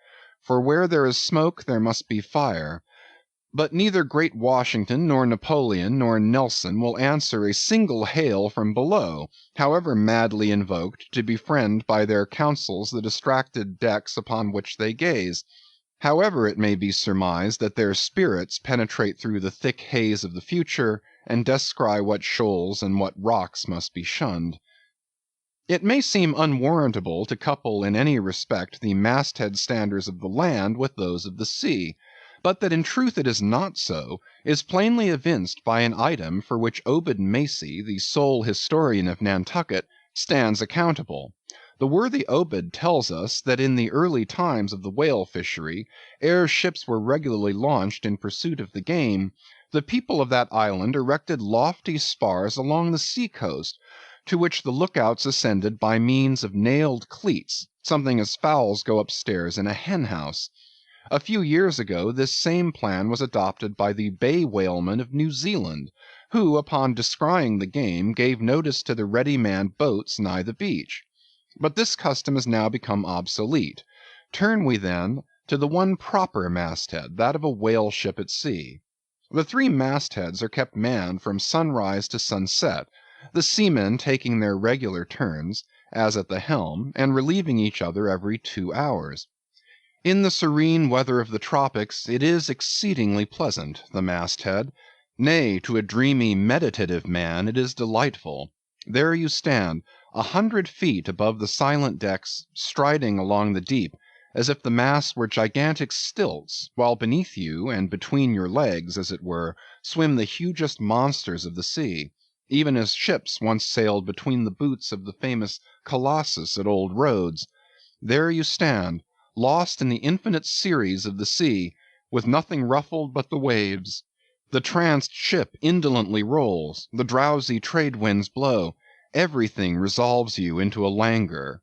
For where there is smoke there must be fire. But neither great Washington, nor Napoleon, nor Nelson will answer a single hail from below, however madly invoked to befriend by their counsels the distracted decks upon which they gaze. However it may be surmised that their spirits penetrate through the thick haze of the future, and descry what shoals and what rocks must be shunned. It may seem unwarrantable to couple in any respect the masthead standers of the land with those of the sea, but that in truth it is not so, is plainly evinced by an item for which Obed Macy, the sole historian of Nantucket, stands accountable. The worthy Obed tells us that in the early times of the whale fishery, ere ships were regularly launched in pursuit of the game, the people of that island erected lofty spars along the sea coast, to which the lookouts ascended by means of nailed cleats, something as fowls go upstairs in a hen house. A few years ago this same plan was adopted by the bay whalemen of New Zealand, who, upon descrying the game, gave notice to the ready-manned boats nigh the beach. But this custom is now become obsolete. Turn we then to the one proper masthead, that of a whale ship at sea. The three mastheads are kept manned from sunrise to sunset, the seamen taking their regular turns, as at the helm, and relieving each other every 2 hours. In the serene weather of the tropics it is exceedingly pleasant, the masthead; nay, to a dreamy, meditative man it is delightful. There you stand, 100 feet above the silent decks, striding along the deep, as if the masts were gigantic stilts, while beneath you, and between your legs, as it were, swim the hugest monsters of the sea, even as ships once sailed between the boots of the famous Colossus at Old Rhodes. There you stand, lost in the infinite series of the sea, with nothing ruffled but the waves. The tranced ship indolently rolls, the drowsy trade winds blow, everything resolves you into a languor.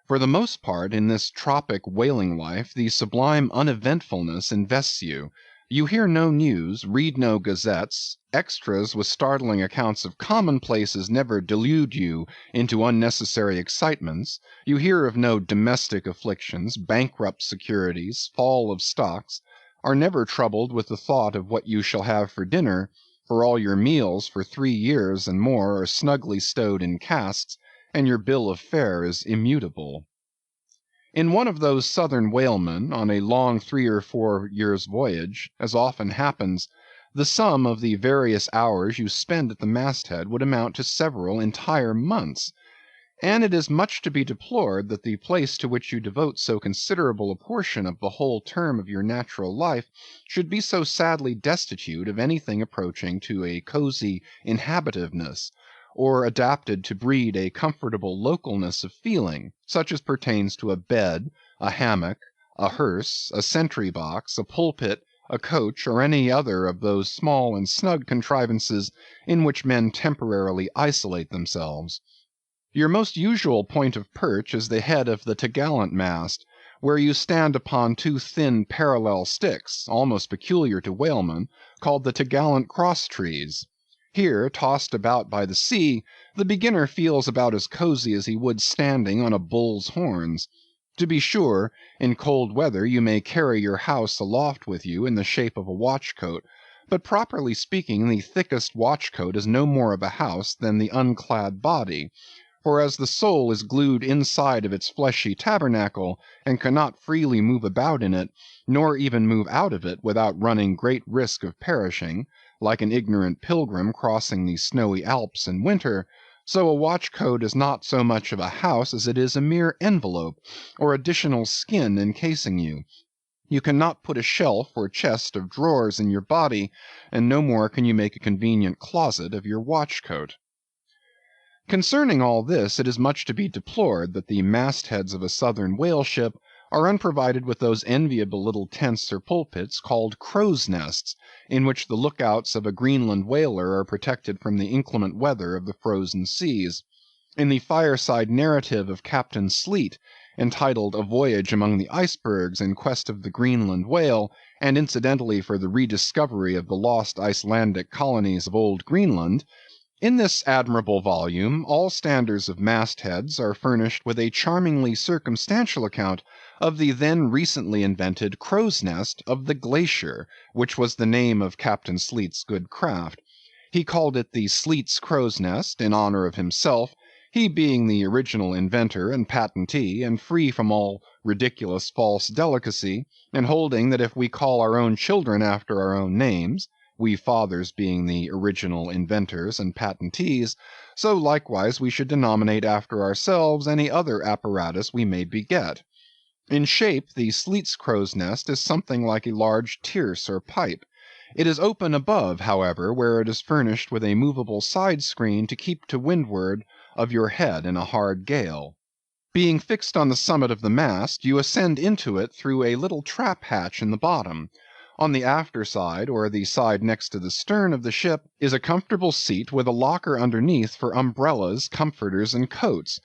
For the most part, in this tropic whaling life, the sublime uneventfulness invests you. You hear no news, read no gazettes, extras with startling accounts of commonplaces never delude you into unnecessary excitements, you hear of no domestic afflictions, bankrupt securities, fall of stocks, are never troubled with the thought of what you shall have for dinner, for all your meals for 3 years and more are snugly stowed in casks, and your bill of fare is immutable. In one of those southern whalemen, on a long 3 or 4 years' voyage, as often happens, the sum of the various hours you spend at the masthead would amount to several entire months; and it is much to be deplored that the place to which you devote so considerable a portion of the whole term of your natural life should be so sadly destitute of anything approaching to a cozy inhabitiveness, or adapted to breed a comfortable localness of feeling, such as pertains to a bed, a hammock, a hearse, a sentry-box, a pulpit, a coach, or any other of those small and snug contrivances in which men temporarily isolate themselves. Your most usual point of perch is the head of the t'gallant mast, where you stand upon 2 thin parallel sticks, almost peculiar to whalemen, called the t'gallant cross–trees. Here, tossed about by the sea, the beginner feels about as cozy as he would standing on a bull's horns. To be sure, in cold weather you may carry your house aloft with you in the shape of a watch–coat, but properly speaking the thickest watch–coat is no more of a house than the unclad body, For as the soul is glued inside of its fleshy tabernacle, and cannot freely move about in it, nor even move out of it without running great risk of perishing, like an ignorant pilgrim crossing the snowy Alps in winter, so a watch coat is not so much of a house as it is a mere envelope, or additional skin encasing you. You cannot put a shelf or chest of drawers in your body, and no more can you make a convenient closet of your watch coat. Concerning all this, it is much to be deplored that the mastheads of a southern whale ship are unprovided with those enviable little tents or pulpits called crow's nests, in which the lookouts of a Greenland whaler are protected from the inclement weather of the frozen seas. In the fireside narrative of Captain Sleet, entitled A Voyage Among the Icebergs in Quest of the Greenland Whale, and incidentally for the rediscovery of the lost Icelandic colonies of Old Greenland, in this admirable volume, all standers of mastheads are furnished with a charmingly circumstantial account of the then recently invented crow's nest of the Glacier, which was the name of Captain Sleet's good craft. He called it the Sleet's crow's nest in honor of himself, he being the original inventor and patentee, and free from all ridiculous false delicacy, and holding that if we call our own children after our own names, we fathers being the original inventors and patentees, so likewise we should denominate after ourselves any other apparatus we may beget. In shape, the Sleet's crow's nest is something like a large tierce or pipe. It is open above, however, where it is furnished with a movable side screen to keep to windward of your head in a hard gale. Being fixed on the summit of the mast, you ascend into it through a little trap hatch in the bottom. On the after side, or the side next to the stern of the ship, is a comfortable seat with a locker underneath for umbrellas, comforters, and coats.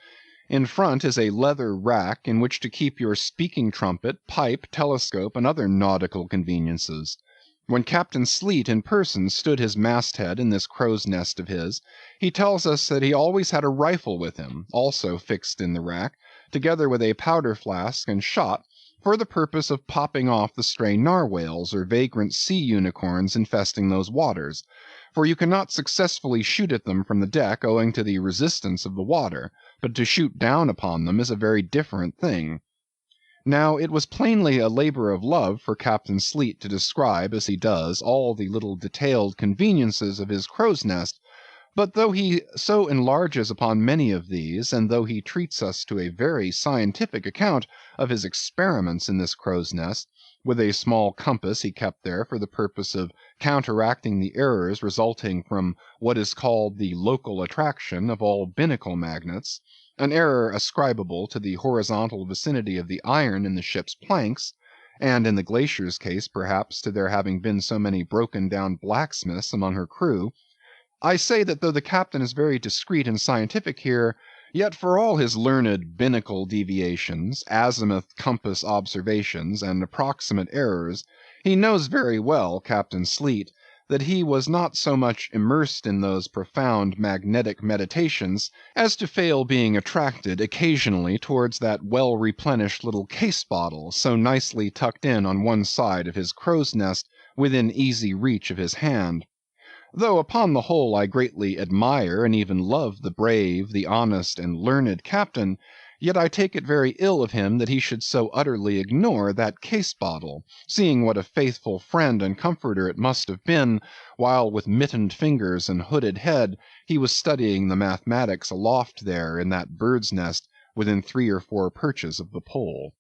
In front is a leather rack in which to keep your speaking trumpet, pipe, telescope, and other nautical conveniences. When Captain Sleet in person stood his masthead in this crow's nest of his, he tells us that he always had a rifle with him, also fixed in the rack, together with a powder flask and shot, for the purpose of popping off the stray narwhales or vagrant sea unicorns infesting those waters, for you cannot successfully shoot at them from the deck owing to the resistance of the water, but to shoot down upon them is a very different thing. Now it was plainly a labor of love for Captain Sleet to describe, as he does, all the little detailed conveniences of his crow's nest, but though he so enlarges upon many of these, and though he treats us to a very scientific account of his experiments in this crow's nest, with a small compass he kept there for the purpose of counteracting the errors resulting from what is called the local attraction of all binnacle magnets, an error ascribable to the horizontal vicinity of the iron in the ship's planks, and in the Glacier's case perhaps to there having been so many broken down blacksmiths among her crew, I say that though the captain is very discreet and scientific here, yet for all his learned binnacle deviations, azimuth compass observations, and approximate errors, he knows very well, Captain Sleet, that he was not so much immersed in those profound magnetic meditations as to fail being attracted occasionally towards that well-replenished little case bottle so nicely tucked in on one side of his crow's nest within easy reach of his hand. Though upon the whole I greatly admire and even love the brave, the honest, and learned captain, yet I take it very ill of him that he should so utterly ignore that case bottle, seeing what a faithful friend and comforter it must have been, while with mittened fingers and hooded head he was studying the mathematics aloft there in that bird's nest within 3 or 4 perches of the pole.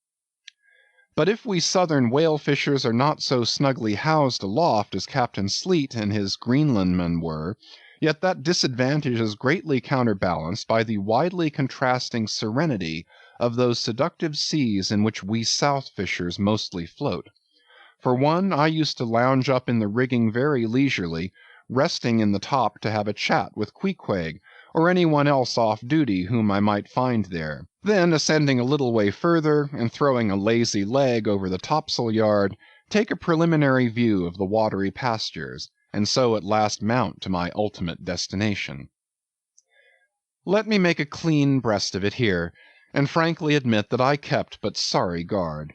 But if we southern whale fishers are not so snugly housed aloft as Captain Sleet and his Greenlandmen were, yet that disadvantage is greatly counterbalanced by the widely contrasting serenity of those seductive seas in which we south fishers mostly float. For one, I used to lounge up in the rigging very leisurely, resting in the top to have a chat with Queequeg, or any one else off duty whom I might find there. Then ascending a little way further, and throwing a lazy leg over the topsail yard, take a preliminary view of the watery pastures, and so at last mount to my ultimate destination. Let me make a clean breast of it here, and frankly admit that I kept but sorry guard.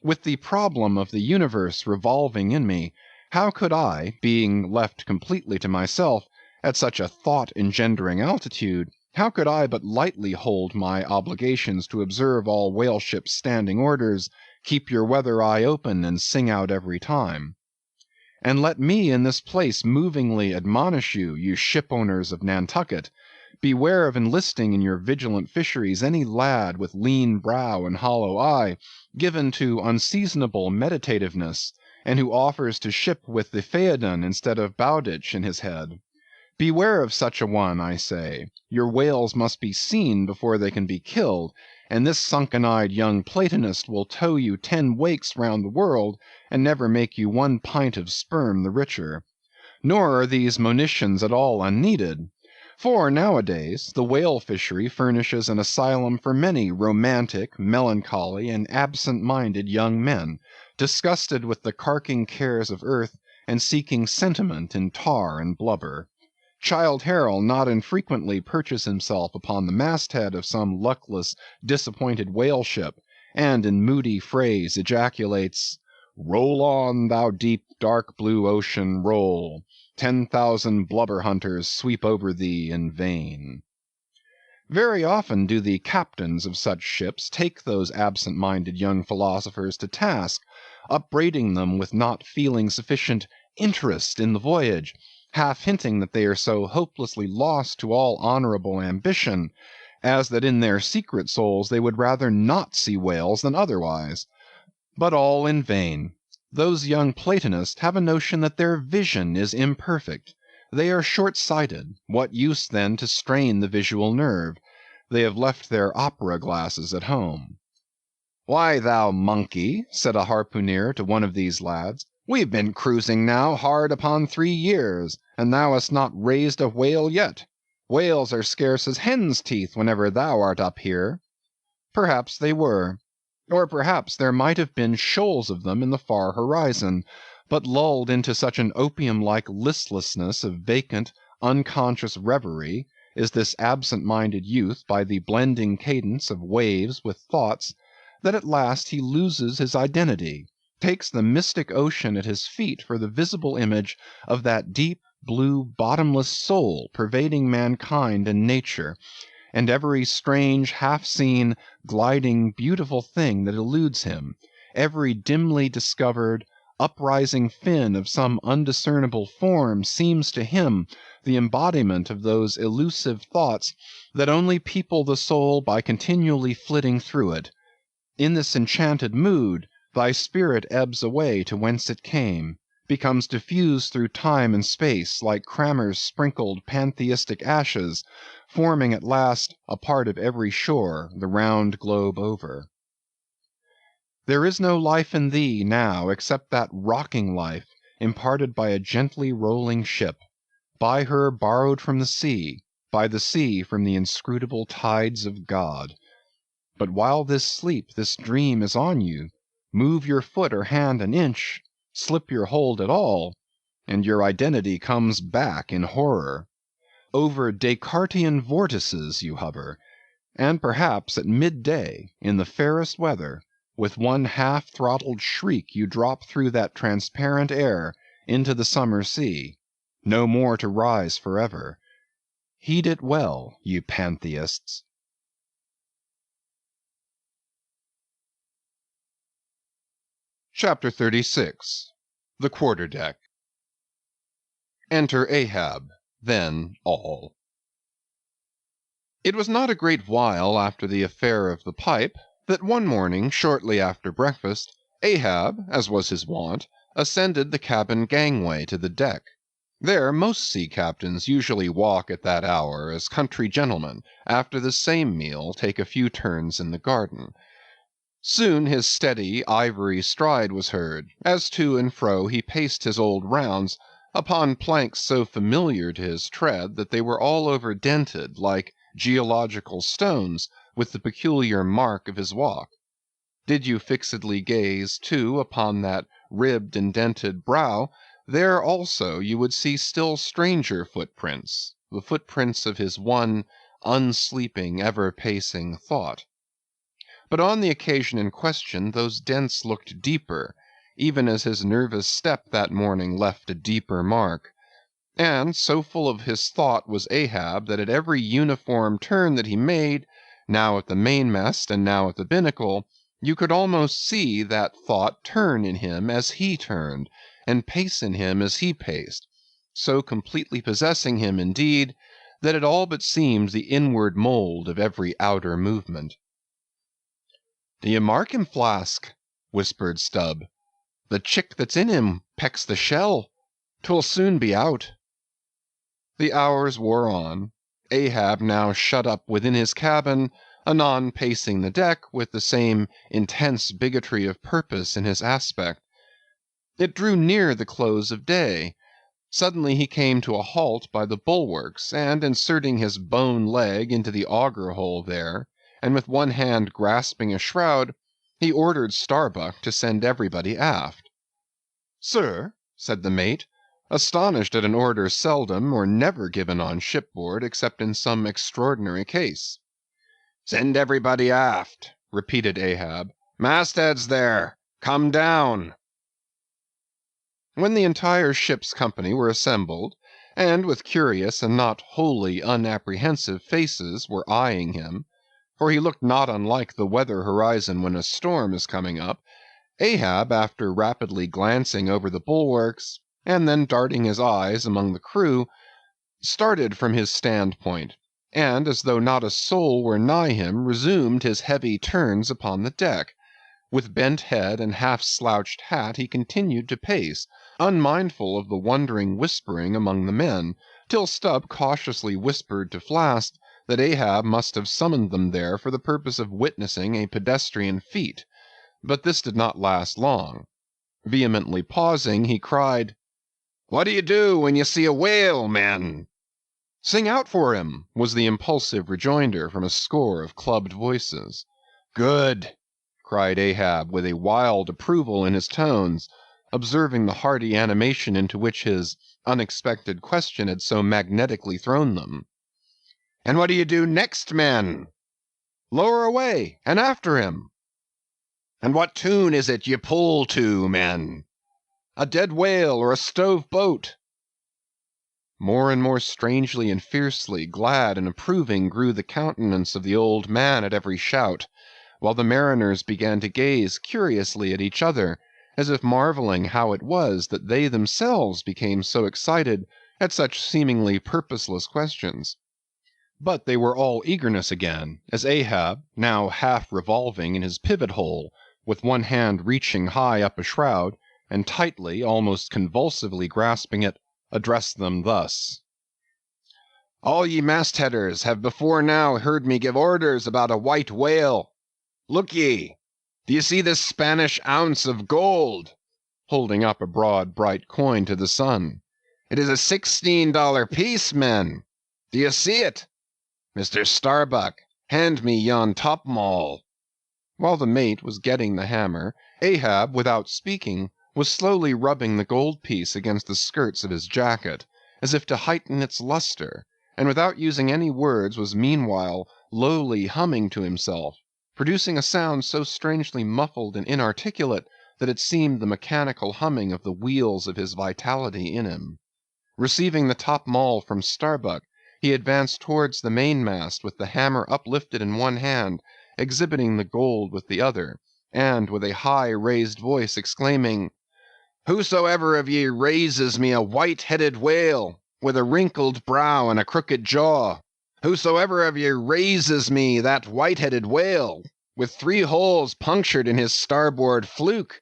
With the problem of the universe revolving in me, how could I, being left completely to myself, at such a thought-engendering altitude, How could I but lightly hold my obligations to observe all whale ships' standing orders, keep your weather eye open, and sing out every time? And let me in this place movingly admonish you, you ship owners of Nantucket, beware of enlisting in your vigilant fisheries any lad with lean brow and hollow eye, given to unseasonable meditativeness, and who offers to ship with the Phædon instead of Bowditch in his head. Beware of such a one, I say. Your whales must be seen before they can be killed, and this sunken-eyed young Platonist will tow you 10 wakes round the world, and never make you 1 pint of sperm the richer. Nor are these monitions at all unneeded. For nowadays the whale fishery furnishes an asylum for many romantic, melancholy, and absent-minded young men, disgusted with the carking cares of earth, and seeking sentiment in tar and blubber. Childe Harold not infrequently perches himself upon the masthead of some luckless, disappointed whale ship, and in moody phrase ejaculates, "Roll on, thou deep, dark blue ocean, roll! 10,000 blubber hunters sweep over thee in vain." Very often do the captains of such ships take those absent-minded young philosophers to task, upbraiding them with not feeling sufficient interest in the voyage, half hinting that they are so hopelessly lost to all honorable ambition, as that in their secret souls they would rather not see whales than otherwise. But all in vain. Those young Platonists have a notion that their vision is imperfect. They are short-sighted. What use then to strain the visual nerve? They have left their opera glasses at home. "Why, thou monkey," said a harpooneer to one of these lads, "we've been cruising now hard upon 3 years, and thou hast not raised a whale yet. Whales are scarce as hen's teeth whenever thou art up here." Perhaps they were. Or perhaps there might have been shoals of them in the far horizon, but lulled into such an opium-like listlessness of vacant, unconscious reverie is this absent-minded youth by the blending cadence of waves with thoughts, that at last he loses his identity, takes the mystic ocean at his feet for the visible image of that deep, blue, bottomless soul pervading mankind and nature, and every strange, half-seen, gliding, beautiful thing that eludes him, every dimly discovered, uprising fin of some undiscernible form seems to him the embodiment of those elusive thoughts that only people the soul by continually flitting through it. In this enchanted mood, thy spirit ebbs away to whence it came, becomes diffused through time and space like Cramer's sprinkled pantheistic ashes, forming at last a part of every shore the round globe over. There is no life in thee now except that rocking life imparted by a gently rolling ship, by her borrowed from the sea, by the sea from the inscrutable tides of God. But while this sleep, this dream is on you, move your foot or hand an inch, slip your hold at all, and your identity comes back in horror. Over Descartian vortices you hover, and perhaps at midday, in the fairest weather, with one half-throttled shriek you drop through that transparent air into the summer sea, no more to rise forever. Heed it well, you pantheists. Chapter 36. The Quarter-Deck. Enter Ahab, then all. It was not a great while after the affair of the pipe, that one morning, shortly after breakfast, Ahab, as was his wont, ascended the cabin gangway to the deck. There most sea captains usually walk at that hour as country gentlemen, after the same meal, take a few turns in the garden. Soon his steady, ivory stride was heard, as to and fro he paced his old rounds, upon planks so familiar to his tread that they were all over dented, like geological stones, with the peculiar mark of his walk. Did you fixedly gaze, too, upon that ribbed and dented brow, there also you would see still stranger footprints, the footprints of his one unsleeping, ever-pacing thought. But on the occasion in question those dents looked deeper, even as his nervous step that morning left a deeper mark. And so full of his thought was Ahab that at every uniform turn that he made, now at the mainmast and now at the binnacle, you could almost see that thought turn in him as he turned, and pace in him as he paced, so completely possessing him, indeed, that it all but seemed the inward mold of every outer movement. "D'ye mark him, Flask?" whispered Stubb. "The chick that's in him pecks the shell. 'Twill soon be out." The hours wore on, Ahab now shut up within his cabin, anon pacing the deck with the same intense bigotry of purpose in his aspect. It drew near the close of day. Suddenly he came to a halt by the bulwarks, and inserting his bone leg into the auger hole there, and with one hand grasping a shroud, he ordered Starbuck to send everybody aft. "Sir," said the mate, astonished at an order seldom or never given on shipboard except in some extraordinary case. "Send everybody aft," repeated Ahab. "Mastheads there! Come down!" When the entire ship's company were assembled, and with curious and not wholly unapprehensive faces were eyeing him, for he looked not unlike the weather horizon when a storm is coming up, Ahab, after rapidly glancing over the bulwarks, and then darting his eyes among the crew, started from his standpoint, and, as though not a soul were nigh him, resumed his heavy turns upon the deck. With bent head and half-slouched hat he continued to pace, unmindful of the wondering whispering among the men, till Stubb cautiously whispered to Flask that Ahab must have summoned them there for the purpose of witnessing a pedestrian feat. But this did not last long. Vehemently pausing, he cried, "What do you do when you see a whale, men?" "Sing out for him," was the impulsive rejoinder from a score of clubbed voices. "Good!" cried Ahab, with a wild approval in his tones, observing the hearty animation into which his unexpected question had so magnetically thrown them. "And what do you do next, men?" "Lower away, and after him." "And what tune is it ye pull to, men?" "A dead whale or a stove boat." More and more strangely and fiercely glad and approving grew the countenance of the old man at every shout, while the mariners began to gaze curiously at each other, as if marveling how it was that they themselves became so excited at such seemingly purposeless questions. But they were all eagerness again, as Ahab, now half revolving in his pivot hole, with one hand reaching high up a shroud, and tightly, almost convulsively grasping it, addressed them thus: "All ye mastheaders have before now heard me give orders about a white whale. Look ye, do ye see this Spanish ounce of gold?" holding up a broad bright coin to the sun. "It is a $16 piece, men. Do ye see it? Mr. Starbuck, hand me yon topmaul." While the mate was getting the hammer, Ahab, without speaking, was slowly rubbing the gold piece against the skirts of his jacket, as if to heighten its luster, and without using any words was meanwhile lowly humming to himself, producing a sound so strangely muffled and inarticulate that it seemed the mechanical humming of the wheels of his vitality in him. Receiving the top-maul from Starbuck, he advanced towards the mainmast with the hammer uplifted in one hand, exhibiting the gold with the other, and with a high raised voice exclaiming, "Whosoever of ye raises me a white-headed whale, with a wrinkled brow and a crooked jaw, whosoever of ye raises me that white-headed whale, with 3 holes punctured in his starboard fluke,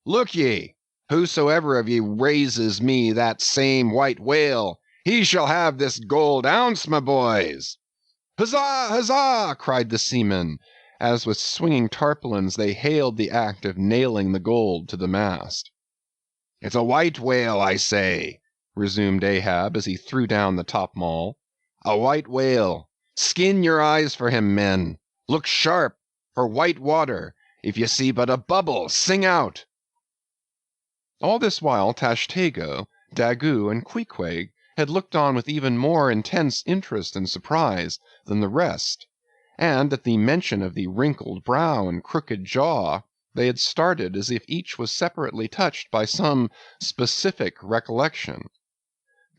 look ye, whosoever of ye raises me that same white whale, he shall have this gold ounce, my boys." "Huzza! huzza!" cried the seamen, as with swinging tarpaulins they hailed the act of nailing the gold to the mast. "It's a white whale, I say," resumed Ahab, as he threw down the top-maul. "A white whale. Skin your eyes for him, men. Look sharp, for white water. If ye see but a bubble, sing out." All this while Tashtego, Daggoo, and Queequeg had looked on with even more intense interest and surprise than the rest, and at the mention of the wrinkled brow and crooked jaw, they had started as if each was separately touched by some specific recollection.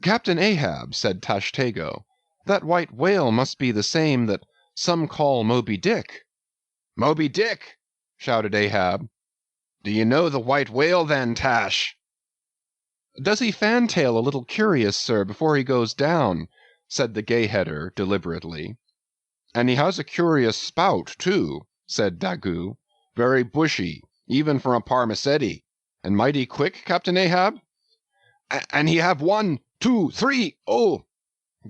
"Captain Ahab," said Tashtego, "that white whale must be the same that some call Moby Dick." "Moby Dick!" shouted Ahab. "Do you know the white whale then, Tash?" "Does he fantail a little curious, sir, before he goes down?" said the Gay-Header, deliberately. "And he has a curious spout, too," said Daggoo. "Very bushy, even for a parmacetty. And mighty quick, Captain Ahab?" "And he have 1, 2, 3,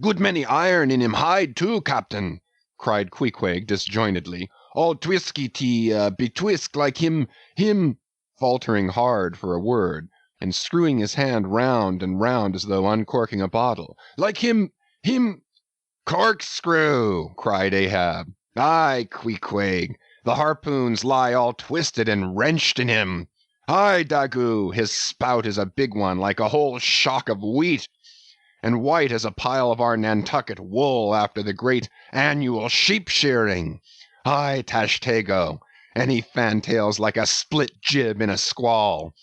good many iron in him hide too, Captain," cried Queequeg disjointedly. "All twisky betwisk like him, faltering hard for a word, and screwing his hand round and round as though uncorking a bottle. "Like him. "Corkscrew!" cried Ahab. "Aye, Queequeg, the harpoons lie all twisted and wrenched in him. Aye, Daggoo, his spout is a big one, like a whole shock of wheat, and white as a pile of our Nantucket wool after the great annual sheep shearing. Aye, Tashtego, and he fantails like a split jib in a squall.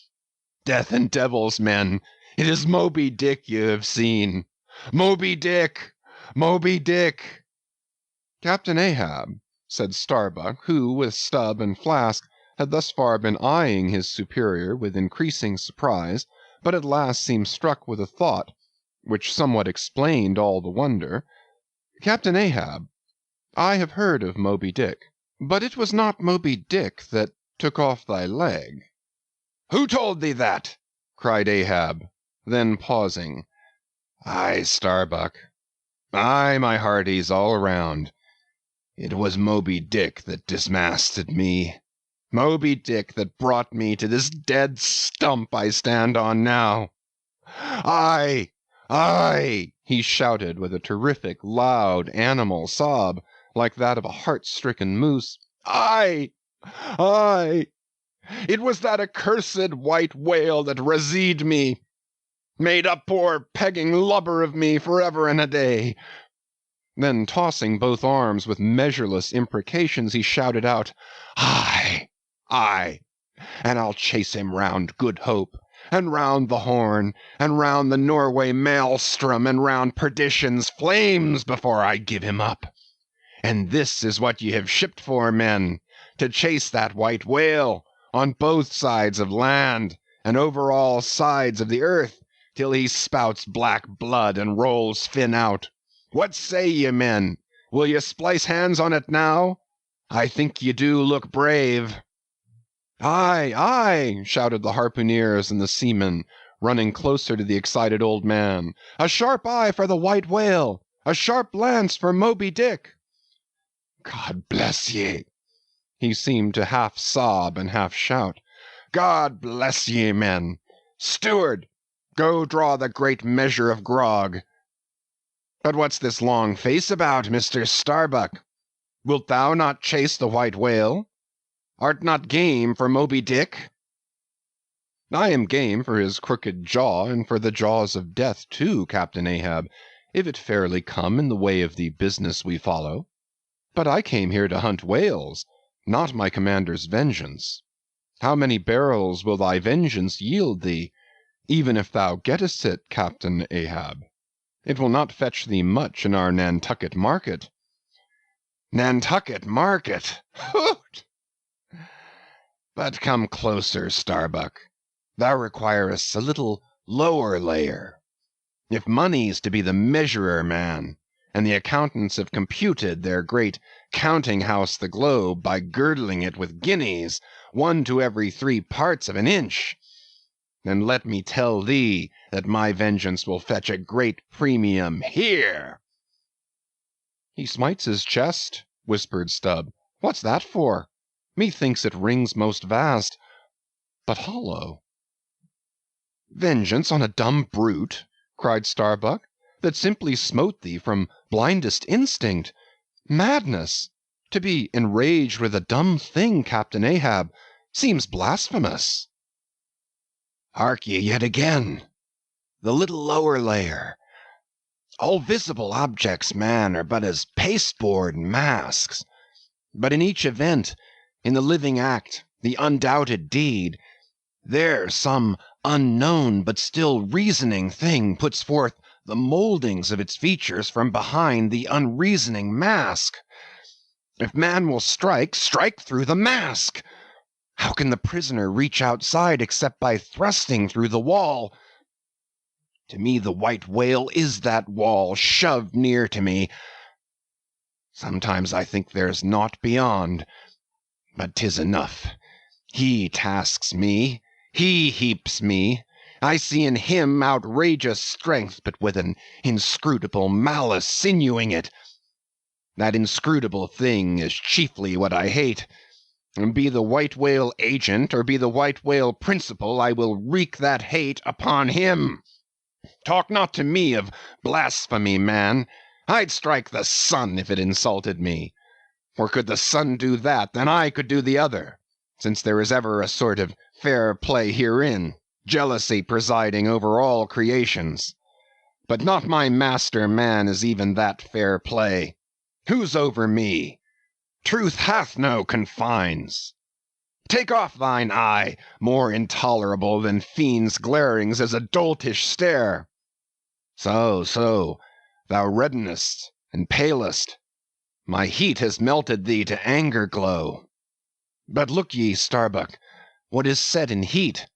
Death and devils, men, it is Moby Dick you have seen. Moby Dick! Moby Dick!" "Captain Ahab," said Starbuck, who, with Stubb and Flask, had thus far been eyeing his superior with increasing surprise, but at last seemed struck with a thought, which somewhat explained all the wonder. "Captain Ahab, I have heard of Moby Dick, but it was not Moby Dick that took off thy leg." "Who told thee that?" cried Ahab, then pausing. "Aye, Starbuck. Aye, my hearties, all around. It was Moby Dick that dismasted me. Moby Dick that brought me to this dead stump I stand on now. Aye, aye," he shouted with a terrific, loud, animal sob, like that of a heart-stricken moose. "Aye, aye, it was that accursed white whale that razed me, made a poor pegging lubber of me for ever and a day." Then tossing both arms with measureless imprecations, he shouted out, "Aye, aye, and I'll chase him round Good Hope, and round the Horn, and round the Norway Maelstrom, and round Perdition's flames before I give him up. And this is what ye have shipped for, men, to chase that white whale, on both sides of land, and over all sides of the earth, till he spouts black blood and rolls fin out. What say ye, men? Will ye splice hands on it now? I think ye do look brave." "Aye, aye," shouted the harpooneers and the seamen, running closer to the excited old man. "A sharp eye for the white whale! A sharp lance for Moby Dick!" "God bless ye!" he seemed to half sob and half shout. "God bless ye, men! Steward, go draw the great measure of grog. But what's this long face about, Mr. Starbuck? Wilt thou not chase the white whale? Art not game for Moby Dick?" "I am game for his crooked jaw, and for the jaws of death too, Captain Ahab, if it fairly come in the way of the business we follow. But I came here to hunt whales, not my commander's vengeance. How many barrels will thy vengeance yield thee, even if thou gettest it, Captain Ahab? It will not fetch thee much in our Nantucket market." "Nantucket market! Hoot! But come closer, Starbuck. Thou requirest a little lower layer. If money's to be the measurer, man, and the accountants have computed their great counting-house the globe by girdling it with guineas, 1 to every 3 parts of an inch, then let me tell thee that my vengeance will fetch a great premium here." "He smites his chest," whispered Stubb. "What's that for? Methinks it rings most vast, but hollow." "Vengeance on a dumb brute," cried Starbuck, "that simply smote thee from blindest instinct. Madness! To be enraged with a dumb thing, Captain Ahab, seems blasphemous." "Hark ye yet again. The little lower layer. All visible objects, man, are but as pasteboard masks. But in each event, in the living act, the undoubted deed, there some unknown but still reasoning thing puts forth the mouldings of its features from behind the unreasoning mask. If man will strike, strike through the mask. How can the prisoner reach outside except by thrusting through the wall? To me the white whale is that wall, shoved near to me. Sometimes I think there's naught beyond, but 'tis enough. He tasks me, he heaps me. I see in him outrageous strength, but with an inscrutable malice sinewing it. That inscrutable thing is chiefly what I hate. And be the white whale agent, or be the white whale principal, I will wreak that hate upon him. Talk not to me of blasphemy, man. I'd strike the sun if it insulted me. For could the sun do that, then I could do the other, since there is ever a sort of fair play herein, jealousy presiding over all creations. But not my master man is even that fair play. Who's over me? Truth hath no confines. Take off thine eye, more intolerable than fiends' glarings as a doltish stare. So, thou reddenest and palest. My heat has melted thee to anger glow. But look ye, Starbuck, what is said in heat,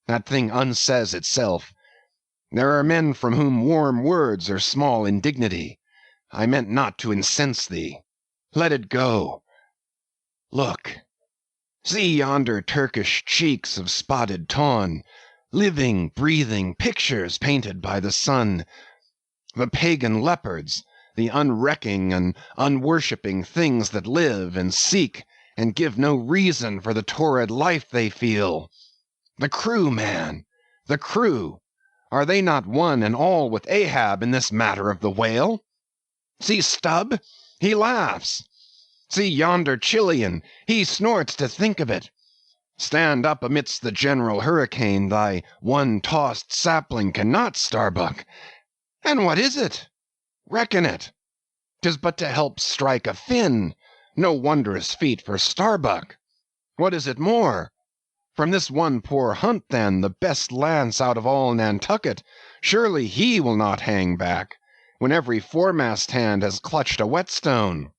that thing unsays itself. There are men from whom warm words are small indignity. I meant not to incense thee. Let it go. Look, see yonder Turkish cheeks of spotted tawn, living, breathing pictures painted by the sun. The pagan leopards, the unrecking and unworshipping things that live and seek and give no reason for the torrid life they feel. The crew, man, the crew, are they not one and all with Ahab in this matter of the whale? See Stubb, he laughs. See yonder Chilean, he snorts to think of it. Stand up amidst the general hurricane, thy one-tossed sapling cannot, Starbuck. And what is it? Reckon it. 'Tis but to help strike a fin, no wondrous feat for Starbuck. What is it more? From this one poor hunt, then, the best lance out of all Nantucket, surely he will not hang back, when every foremast hand has clutched a whetstone.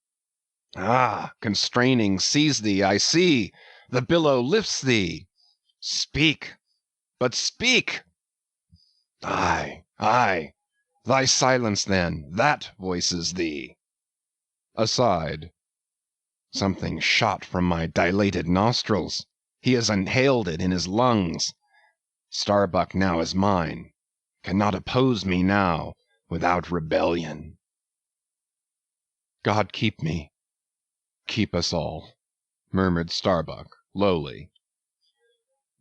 Ah, constraining seize thee, I see, the billow lifts thee. Speak, but speak. Aye, thy silence then, that voices thee. Aside. Something shot from my dilated nostrils. He has inhaled it in his lungs. Starbuck now is mine, cannot oppose me now without rebellion. God keep me, keep us all, murmured Starbuck lowly.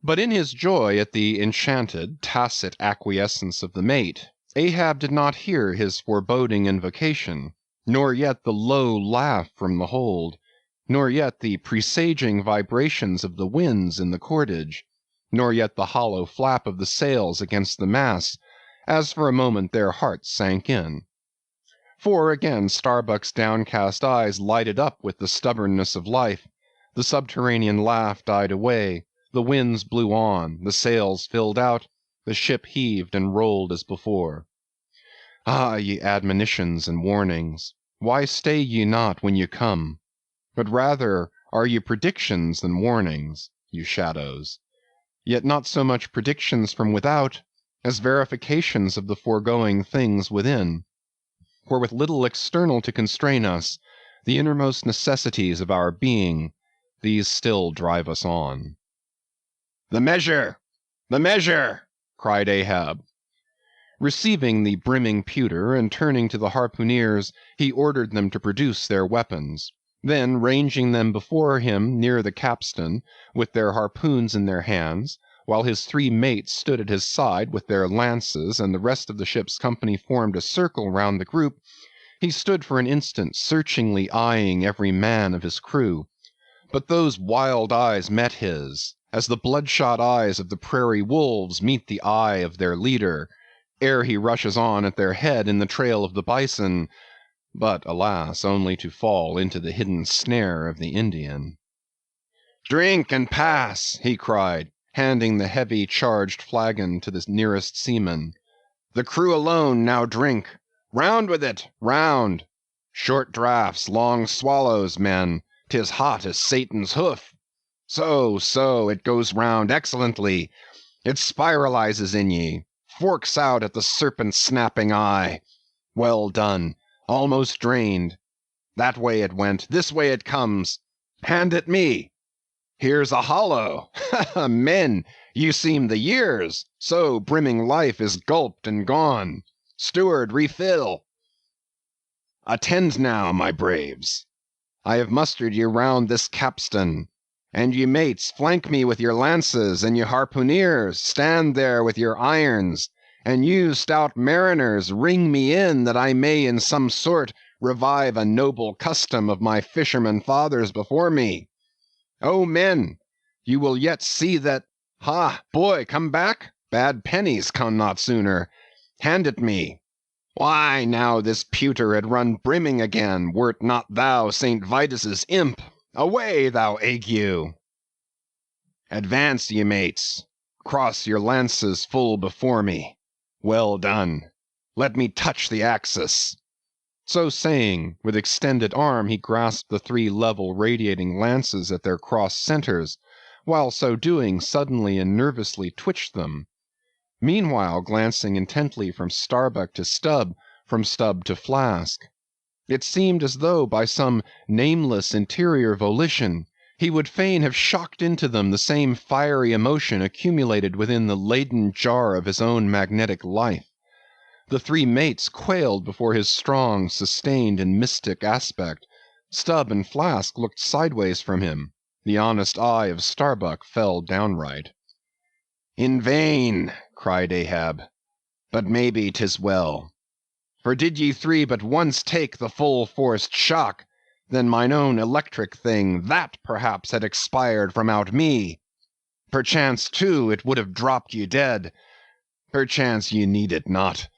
But in his joy at the enchanted, tacit acquiescence of the mate, Ahab did not hear his foreboding invocation, nor yet the low laugh from the hold, nor yet the presaging vibrations of the winds in the cordage, nor yet the hollow flap of the sails against the masts, as for a moment their hearts sank in. For again Starbuck's downcast eyes lighted up with the stubbornness of life, the subterranean laugh died away, the winds blew on, the sails filled out, the ship heaved and rolled as before. Ah, ye admonitions and warnings, why stay ye not when ye come? But rather are ye predictions than warnings, you shadows, yet not so much predictions from without, as verifications of the foregoing things within. For with little external to constrain us, the innermost necessities of our being, these still drive us on. The measure! The measure! cried Ahab. Receiving the brimming pewter, and turning to the harpooneers, he ordered them to produce their weapons. Then, ranging them before him near the capstan, with their harpoons in their hands, while his 3 mates stood at his side with their lances, and the rest of the ship's company formed a circle round the group, he stood for an instant searchingly eyeing every man of his crew. But those wild eyes met his, as the bloodshot eyes of the prairie wolves meet the eye of their leader, ere he rushes on at their head in the trail of the bison, but, alas, only to fall into the hidden snare of the Indian. Drink and pass, he cried, handing the heavy charged flagon to the nearest seaman. The crew alone now drink. Round with it, round! Short draughts, long swallows, men, 'tis hot as Satan's hoof. So, it goes round excellently. It spiralizes in ye, forks out at the serpent's snapping eye. Well done, almost drained. That way it went, this way it comes. Hand it me. Here's a hollow. Ha, ha, men, you seem the years, so brimming life is gulped and gone. Steward, refill. Attend now, my braves. I have mustered ye round this capstan. And ye mates, flank me with your lances, and ye harpooneers, stand there with your irons, and you stout mariners, ring me in, that I may in some sort revive a noble custom of my fisherman fathers before me. O men, you will yet see that— Ha, boy, come back? Bad pennies come not sooner. Hand it me. Why, now this pewter had run brimming again, wert not thou St. Vitus's imp. Away, thou ague! Advance, ye mates. Cross your lances full before me. Well done. Let me touch the axis. So saying, with extended arm he grasped the three level radiating lances at their cross centers, while so doing suddenly and nervously twitched them. Meanwhile glancing intently from Starbuck to Stubb, from Stubb to Flask. It seemed as though by some nameless interior volition he would fain have shocked into them the same fiery emotion accumulated within the laden jar of his own magnetic life. The three mates quailed before his strong, sustained, and mystic aspect. Stubb and Flask looked sideways from him. The honest eye of Starbuck fell downright. In vain, cried Ahab, but maybe 'tis well. For did ye three but once take the full-forced shock, then mine own electric thing, that perhaps had expired from out me. Perchance, too, it would have dropped ye dead. Perchance ye need it not.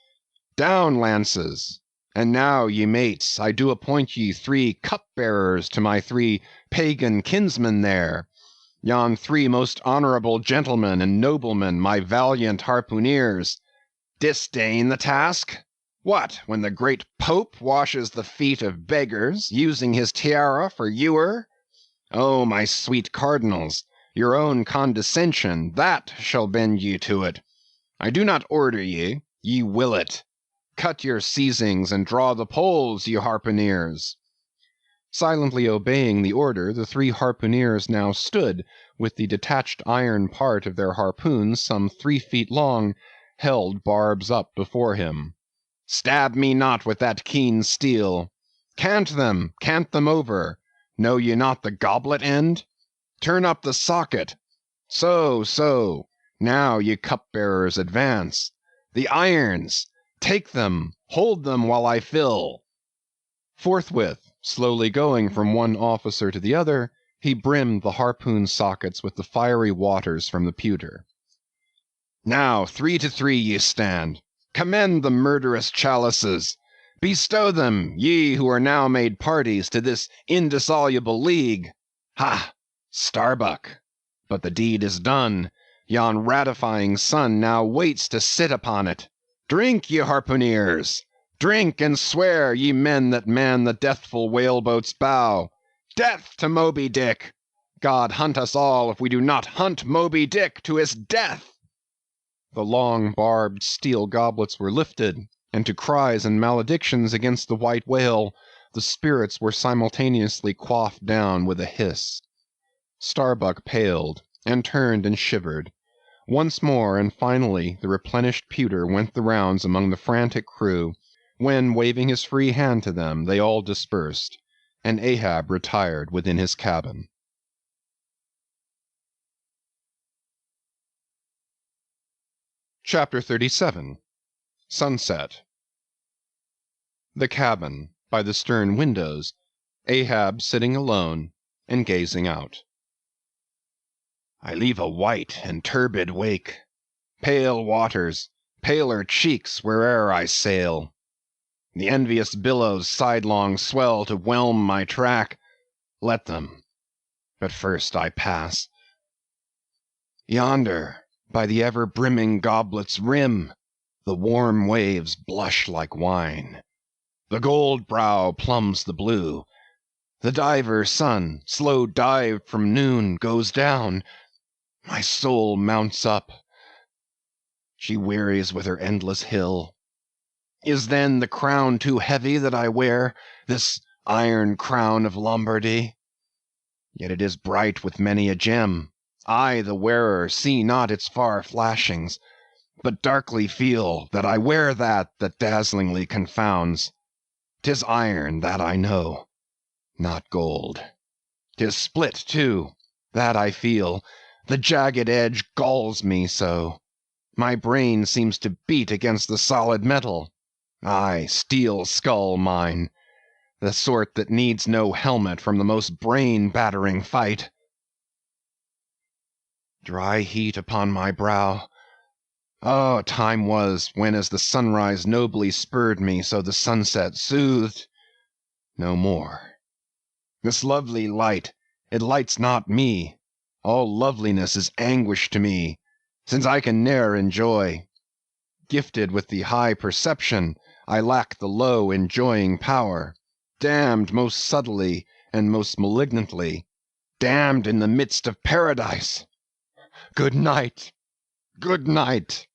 Down, lances! And now, ye mates, I do appoint ye three cup-bearers to my three pagan kinsmen there. Yon three most honourable gentlemen and noblemen, my valiant harpooneers. Disdain the task? What, when the great Pope washes the feet of beggars, using his tiara for ewer? Oh, my sweet cardinals, your own condescension, that shall bend ye to it. I do not order ye, ye will it. Cut your seizings and draw the poles, ye harpooneers. Silently obeying the order, the three harpooneers now stood, with the detached iron part of their harpoons some 3 feet long, held barbs up before him. Stab me not with that keen steel. Cant them over. Know ye not the goblet end? Turn up the socket. So. Now, ye cup-bearers, advance. The irons! Take them, hold them while I fill. Forthwith, slowly going from one officer to the other, he brimmed the harpoon sockets with the fiery waters from the pewter. Now 3 to 3 ye stand. Commend the murderous chalices. Bestow them, ye who are now made parties to this indissoluble league. Ha! Starbuck! But the deed is done. Yon ratifying sun now waits to sit upon it. Drink, ye harpooneers! Drink and swear, ye men that man the deathful whaleboat's bow. Death to Moby Dick! God hunt us all if we do not hunt Moby Dick to his death! The long barbed steel goblets were lifted, and to cries and maledictions against the white whale, the spirits were simultaneously quaffed down with a hiss. Starbuck paled, and turned and shivered. Once more and finally the replenished pewter went the rounds among the frantic crew, when, waving his free hand to them, they all dispersed, and Ahab retired within his cabin. Chapter 37. Sunset. The cabin, by the stern windows, Ahab sitting alone and gazing out. I leave a white and turbid wake, pale waters, paler cheeks where'er I sail. The envious billows sidelong swell to whelm my track. Let them, but first I pass. Yonder, by the ever-brimming goblet's rim, The warm waves blush like wine. The gold brow plumbs the blue. The diver sun, slow dived from noon, goes down. My soul mounts up. She wearies with her endless hill. Is then the crown too heavy that I wear, this iron crown of Lombardy? Yet it is bright with many a gem. I, the wearer, see not its far flashings, but darkly feel that I wear that dazzlingly confounds. 'Tis iron, that I know, not gold. 'Tis split, too, that I feel. The jagged edge galls me so. My brain seems to beat against the solid metal. Aye, steel skull mine, the sort that needs no helmet from the most brain-battering fight. Dry heat upon my brow. Oh, time was, when as the sunrise nobly spurred me, so the sunset soothed. No more. This lovely light, it lights not me. All loveliness is anguish to me, since I can ne'er enjoy. Gifted with the high perception, I lack the low enjoying power. Damned most subtly and most malignantly. Damned in the midst of paradise. Good night! Good night!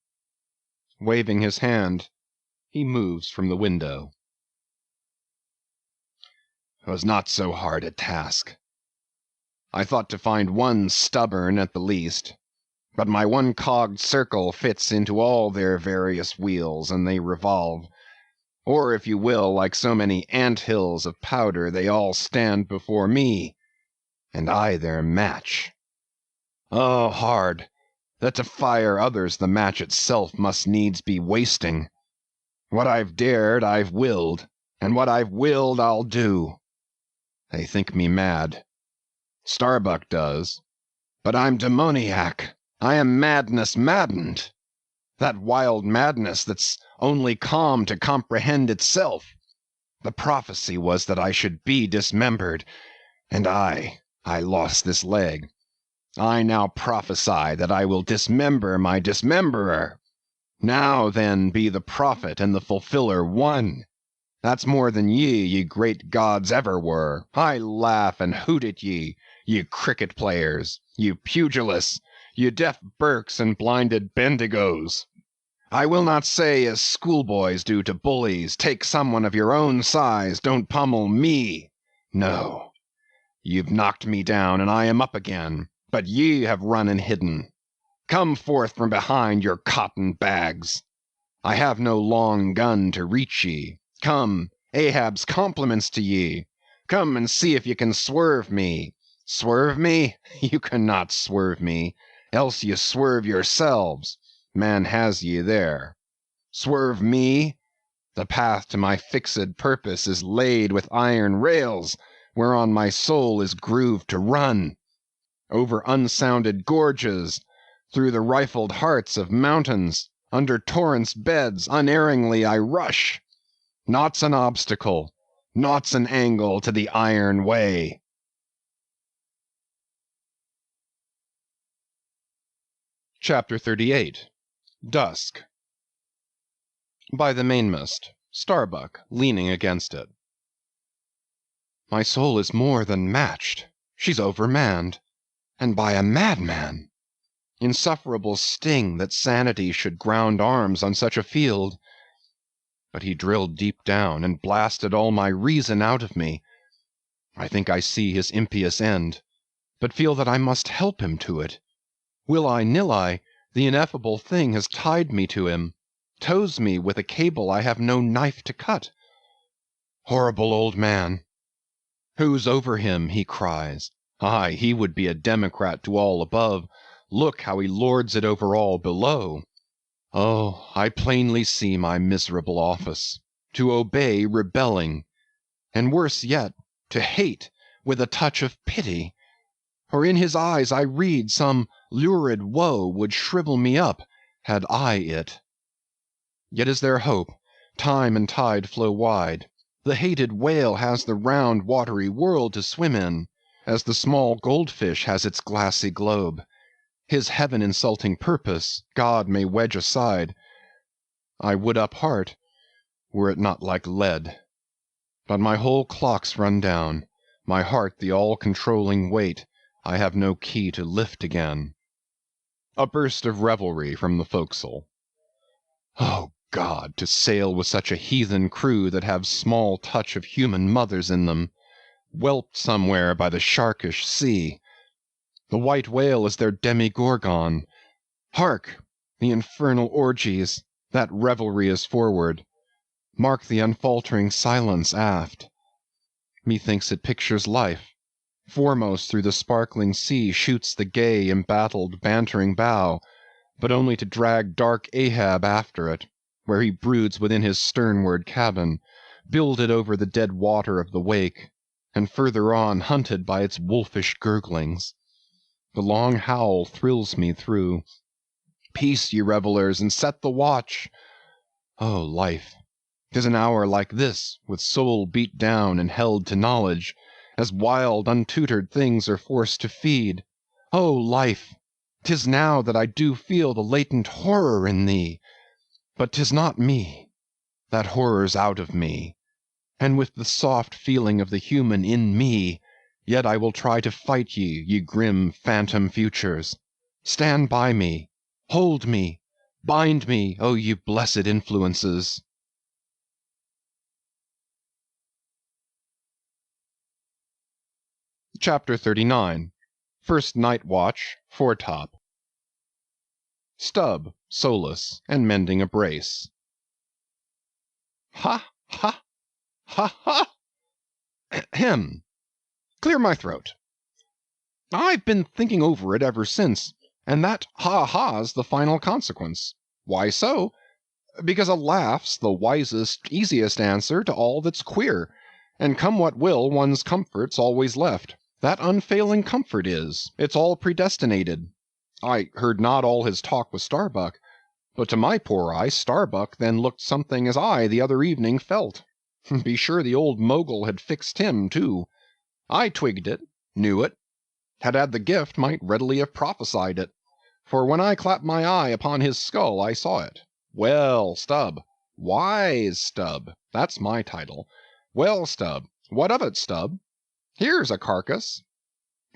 Waving his hand, he moves from the window. 'Twas not so hard a task. I thought to find one stubborn at the least, but my one-cogged circle fits into all their various wheels, and they revolve. Or, if you will, like so many ant-hills of powder, they all stand before me, and I their match. Oh, hard, that to fire others the match itself must needs be wasting. What I've dared I've willed, and what I've willed I'll do. They think me mad. Starbuck does. But I'm demoniac. I am madness maddened. That wild madness that's only calm to comprehend itself. The prophecy was that I should be dismembered, and I lost this leg. I now prophesy that I will dismember my dismemberer. Now then be the prophet and the fulfiller one. That's more than ye great gods ever were. I laugh and hoot at ye cricket players, ye pugilists, ye deaf Burkes and blinded Bendigos. I will not say as schoolboys do to bullies, take someone of your own size, don't pummel me. No. You've knocked me down, and I am up again. But ye have run and hidden. Come forth from behind your cotton bags. I have no long gun to reach ye. Come, Ahab's compliments to ye. Come and see if ye can swerve me. Swerve me? You cannot swerve me, else ye swerve yourselves. Man has ye there. Swerve me? The path to my fixed purpose is laid with iron rails, whereon my soul is grooved to run. Over unsounded gorges, through the rifled hearts of mountains, under torrents' beds, unerringly I rush. Naught's an obstacle, naught's an angle to the iron way. Chapter 38 Dusk. By the mainmast, Starbuck leaning against it. My soul is more than matched. She's overmanned. And by a madman. Insufferable sting that sanity should ground arms on such a field. But he drilled deep down and blasted all my reason out of me. I think I see his impious end, but feel that I must help him to it. Will I, nill I, the ineffable thing has tied me to him, tows me with a cable I have no knife to cut. Horrible old man! Who's over him, he cries. Aye, he would be a democrat to all above. Look how he lords it over all below. Oh, I plainly see my miserable office, to obey rebelling, and worse yet, to hate with a touch of pity. For in his eyes I read some lurid woe would shrivel me up, had I it. Yet is there hope, time and tide flow wide. The hated whale has the round watery world to swim in, as the small goldfish has its glassy globe. His heaven-insulting purpose God may wedge aside. I would up heart, were it not like lead. But my whole clock's run down, my heart the all-controlling weight I have no key to lift again. A burst of revelry from the forecastle. Oh God, to sail with such a heathen crew that have small touch of human mothers in them, whelped somewhere by the sharkish sea. The white whale is their demi-gorgon. Hark! The infernal orgies, that revelry is forward. Mark the unfaltering silence aft. Methinks it pictures life. Foremost through the sparkling sea shoots the gay, embattled, bantering bow, but only to drag dark Ahab after it, where he broods within his sternward cabin, builded over the dead water of the wake, and further on hunted by its wolfish gurglings. The long howl thrills me through. Peace, ye revellers, and set the watch! O life! 'Tis an hour like this, with soul beat down and held to knowledge, as wild, untutored things are forced to feed. O life! 'Tis now that I do feel the latent horror in thee. But 'tis not me. That horror's out of me. And with the soft feeling of the human in me, yet I will try to fight ye grim phantom futures. Stand by me. Hold me. Bind me, O ye blessed influences. Chapter 39. First Night Watch, Foretop. Stubb, solus, and mending a brace. Ha, ha, ha, ha! Ahem! Clear my throat. I've been thinking over it ever since, and that ha-ha's the final consequence. Why so? Because a laugh's the wisest, easiest answer to all that's queer, and come what will, one's comfort's always left. That unfailing comfort is, it's all predestinated. I heard not all his talk with Starbuck, but to my poor eye Starbuck then looked something as I the other evening felt. Be sure the old mogul had fixed him, too. I twigged it, knew it, had the gift, might readily have prophesied it. For when I clapped my eye upon his skull, I saw it. Well, Stubb, wise Stubb, that's my title. Well, Stubb, what of it, Stubb? Here's a carcass.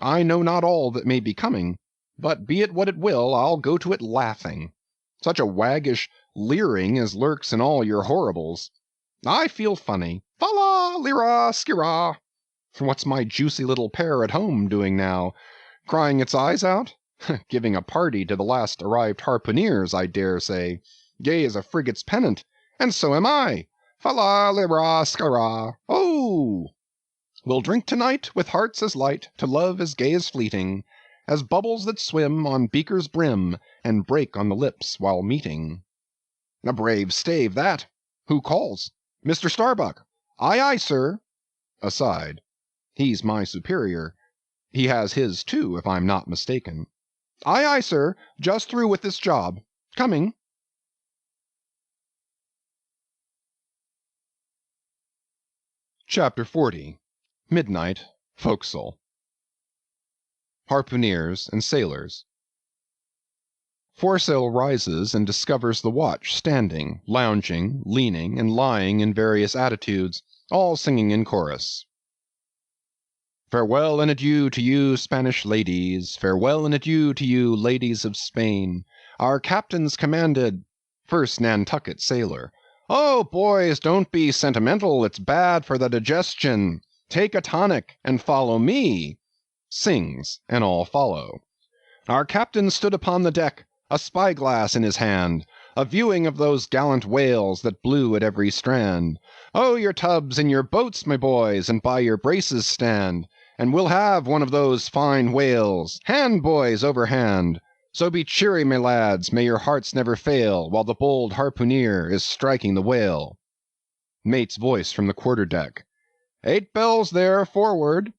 I know not all that may be coming, but be it what it will, I'll go to it laughing. Such a waggish leering as lurks in all your horribles. I feel funny. Fala, lira, skira. What's my juicy little pair at home doing now? Crying its eyes out? Giving a party to the last arrived harpooneers, I dare say. Gay as a frigate's pennant, and so am I. Fala, lira, skira. Oh! We'll drink tonight with hearts as light to love as gay as fleeting, as bubbles that swim on beaker's brim and break on the lips while meeting. A brave stave that. Who calls? Mr. Starbuck. Aye, aye, sir. Aside. He's my superior. He has his, too, if I'm not mistaken. Aye, aye, sir. Just through with this job. Coming. Chapter 40. Midnight, Forecastle. Harpooneers and sailors. Foresail rises and discovers the watch standing, lounging, leaning, and lying in various attitudes, all singing in chorus. Farewell and adieu to you, Spanish ladies. Farewell and adieu to you, ladies of Spain. Our captain's commanded. First Nantucket sailor. Oh, boys, don't be sentimental. It's bad for the digestion. Take a tonic and follow me. Sings, and all follow. Our captain stood upon the deck, a spyglass in his hand, a viewing of those gallant whales that blew at every strand. Oh, your tubs and your boats, my boys, and by your braces stand, and we'll have one of those fine whales. Hand, boys, over hand. So be cheery, my lads, may your hearts never fail, while the bold harpooneer is striking the whale. Mate's voice from the quarter-deck. 8 bells there, forward.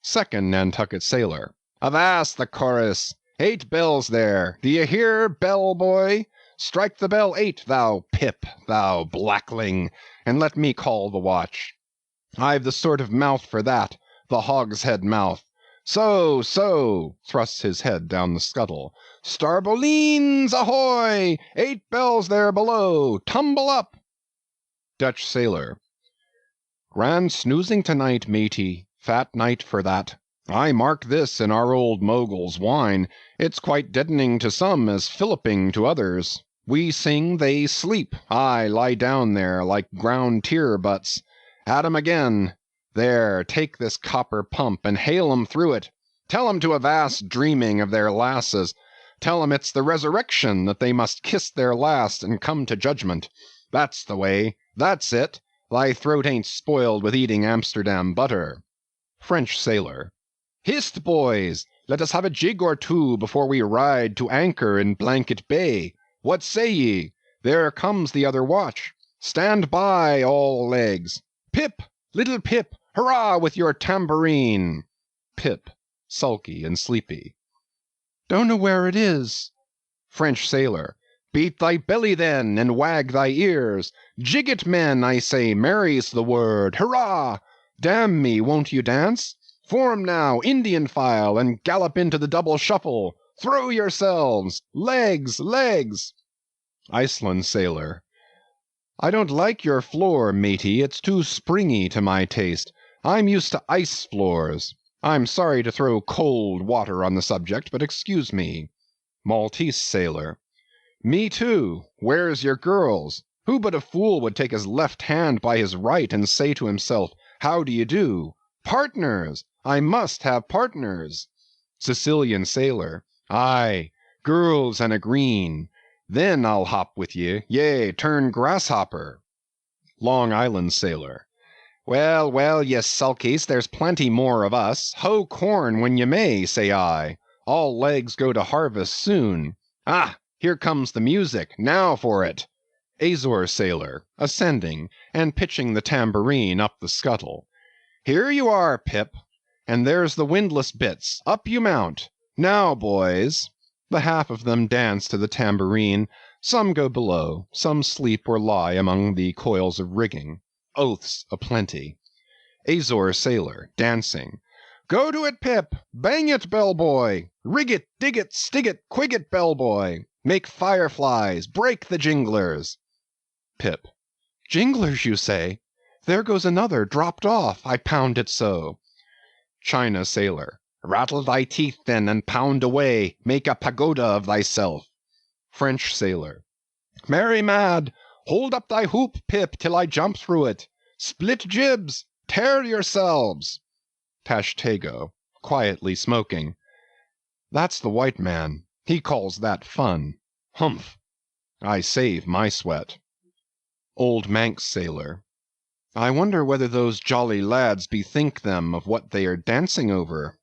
Second Nantucket sailor. Avast the chorus. 8 bells there. D'ye hear, bell boy? Strike the bell 8, thou pip, thou blackling, and let me call the watch. I've the sort of mouth for that, the hogshead mouth. So, so, thrusts his head down the scuttle. Starbolines, ahoy! 8 bells there below, tumble up! Dutch sailor. Grand snoozing tonight, matey, fat night for that. I mark this in our old Mogul's wine. It's quite deadening to some as filliping to others. We sing, they sleep. I lie down there like ground tear butts. At 'em again. There, take this copper pump and hail 'em through it. Tell 'em to avast dreaming of their lasses. Tell 'em it's the resurrection, that they must kiss their last and come to judgment. That's the way. That's it. Thy throat ain't spoiled with eating Amsterdam butter. French sailor. Hist, boys! Let us have a jig or two before we ride to anchor in Blanket Bay. What say ye? There comes the other watch. Stand by, all legs. Pip! Little Pip! Hurrah with your tambourine! Pip, sulky and sleepy. Don't know where it is. French sailor. Beat thy belly then, and wag thy ears. Jig it, men, I say, merry's the word. Hurrah! Damn me, won't you dance? Form now, Indian file, and gallop into the double shuffle. Throw yourselves! Legs, legs! Iceland sailor. I don't like your floor, matey, it's too springy to my taste. I'm used to ice floors. I'm sorry to throw cold water on the subject, but excuse me. Maltese sailor. Me too. Where's your girls? Who but a fool would take his left hand by his right and say to himself, how do you do? Partners! I must have partners. Sicilian sailor. Aye, girls and a green. Then I'll hop with ye, yea, turn grasshopper. Long Island sailor. Well, well, ye sulkies, there's plenty more of us. Hoe corn when ye may, say I. All legs go to harvest soon. Ah! Here comes the music. Now for it. Azore sailor, ascending, and pitching the tambourine up the scuttle. Here you are, Pip. And there's the windlass bits. Up you mount. Now, boys. The half of them dance to the tambourine. Some go below. Some sleep or lie among the coils of rigging. Oaths aplenty. Azore sailor, dancing. Go to it, Pip! Bang it, bellboy! Rig it, dig it, stig it, quig it, bellboy! Make fireflies! Break the jinglers! Pip. Jinglers, you say? There goes another, dropped off, I pound it so. China sailor. Rattle thy teeth then, and pound away, make a pagoda of thyself. French sailor. Mary mad! Hold up thy hoop, Pip, till I jump through it. Split jibs! Tear yourselves! Tashtego, quietly smoking. That's the white man. He calls that fun. Humph! I save my sweat. Old Manx sailor. I wonder whether those jolly lads bethink them of what they are dancing over.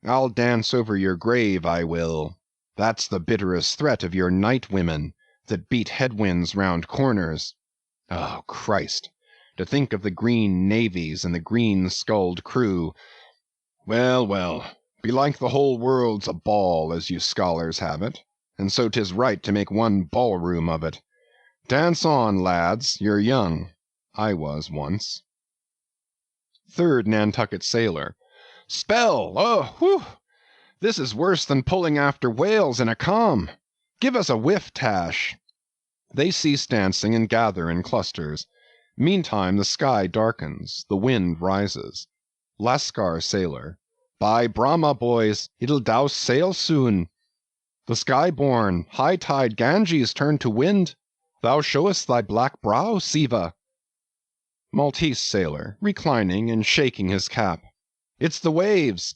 I'll dance over your grave, I will. That's the bitterest threat of your night women, that beat headwinds round corners. Oh, Christ! To think of the green navies and the green-skulled crew. Well, well, belike the whole world's a ball, as you scholars have it, and so 'tis right to make one ballroom of it. Dance on, lads, you're young. I was once. Third Nantucket sailor. Spell! Oh, whew! This is worse than pulling after whales in a calm. Give us a whiff, Tash. They cease dancing and gather in clusters. Meantime the sky darkens, the wind rises. Lascar sailor. By Brahma, boys, it'll douse sail soon. The sky-born, high-tide Ganges turn to wind. Thou showest thy black brow, Siva. Maltese sailor, reclining and shaking his cap. It's the waves.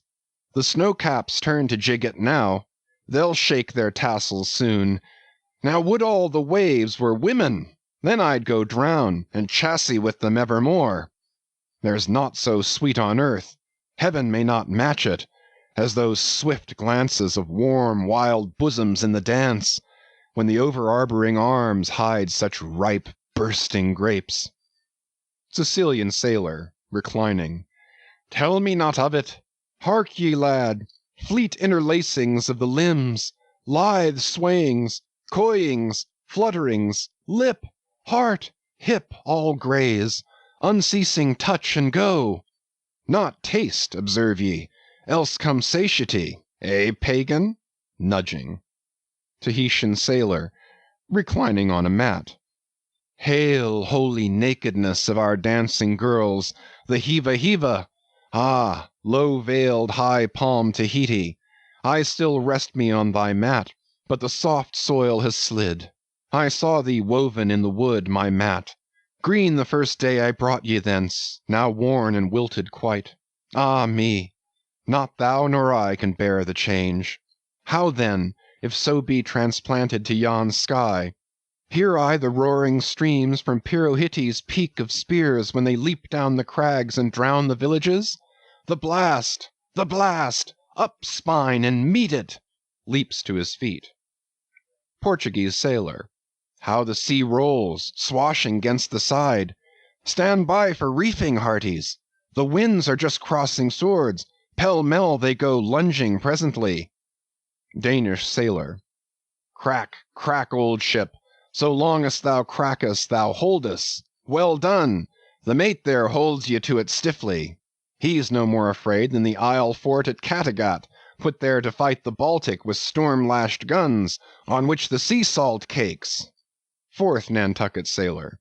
The snow-caps turn to jig it now. They'll shake their tassels soon. Now would all the waves were women, then I'd go drown, and chassis with them evermore. There's naught so sweet on earth, heaven may not match it, as those swift glances of warm, wild bosoms in the dance, when the over-arboring arms hide such ripe, bursting grapes. Sicilian sailor, reclining. Tell me not of it. Hark ye, lad, fleet interlacings of the limbs, lithe swayings, coyings, flutterings, lip, heart, hip all graze, unceasing touch and go. Not taste, observe ye, else come satiety, eh, pagan? Nudging. Tahitian sailor, reclining on a mat. Hail, holy nakedness of our dancing girls, the Hiva Hiva! Ah, low-veiled, high-palmed Tahiti, I still rest me on thy mat, but the soft soil has slid. I saw thee woven in the wood, my mat. Green the first day I brought ye thence, now worn and wilted quite. Ah me! Not thou nor I can bear the change. How then, if so be transplanted to yon sky? Hear I the roaring streams from Pirohite's peak of spears when they leap down the crags and drown the villages? The blast! The blast! Up, spine, and meet it! Leaps to his feet. Portuguese sailor. How the sea rolls, swashing 'gainst the side! Stand by for reefing, hearties! The winds are just crossing swords, pell-mell they go lunging presently. Danish sailor. Crack, crack, old ship! So long as thou crackest, thou holdest. Well done! The mate there holds ye to it stiffly. He's no more afraid than the Isle fort at Kattegat, put there to fight the Baltic with storm-lashed guns, on which the sea salt cakes. Fourth Nantucket sailor.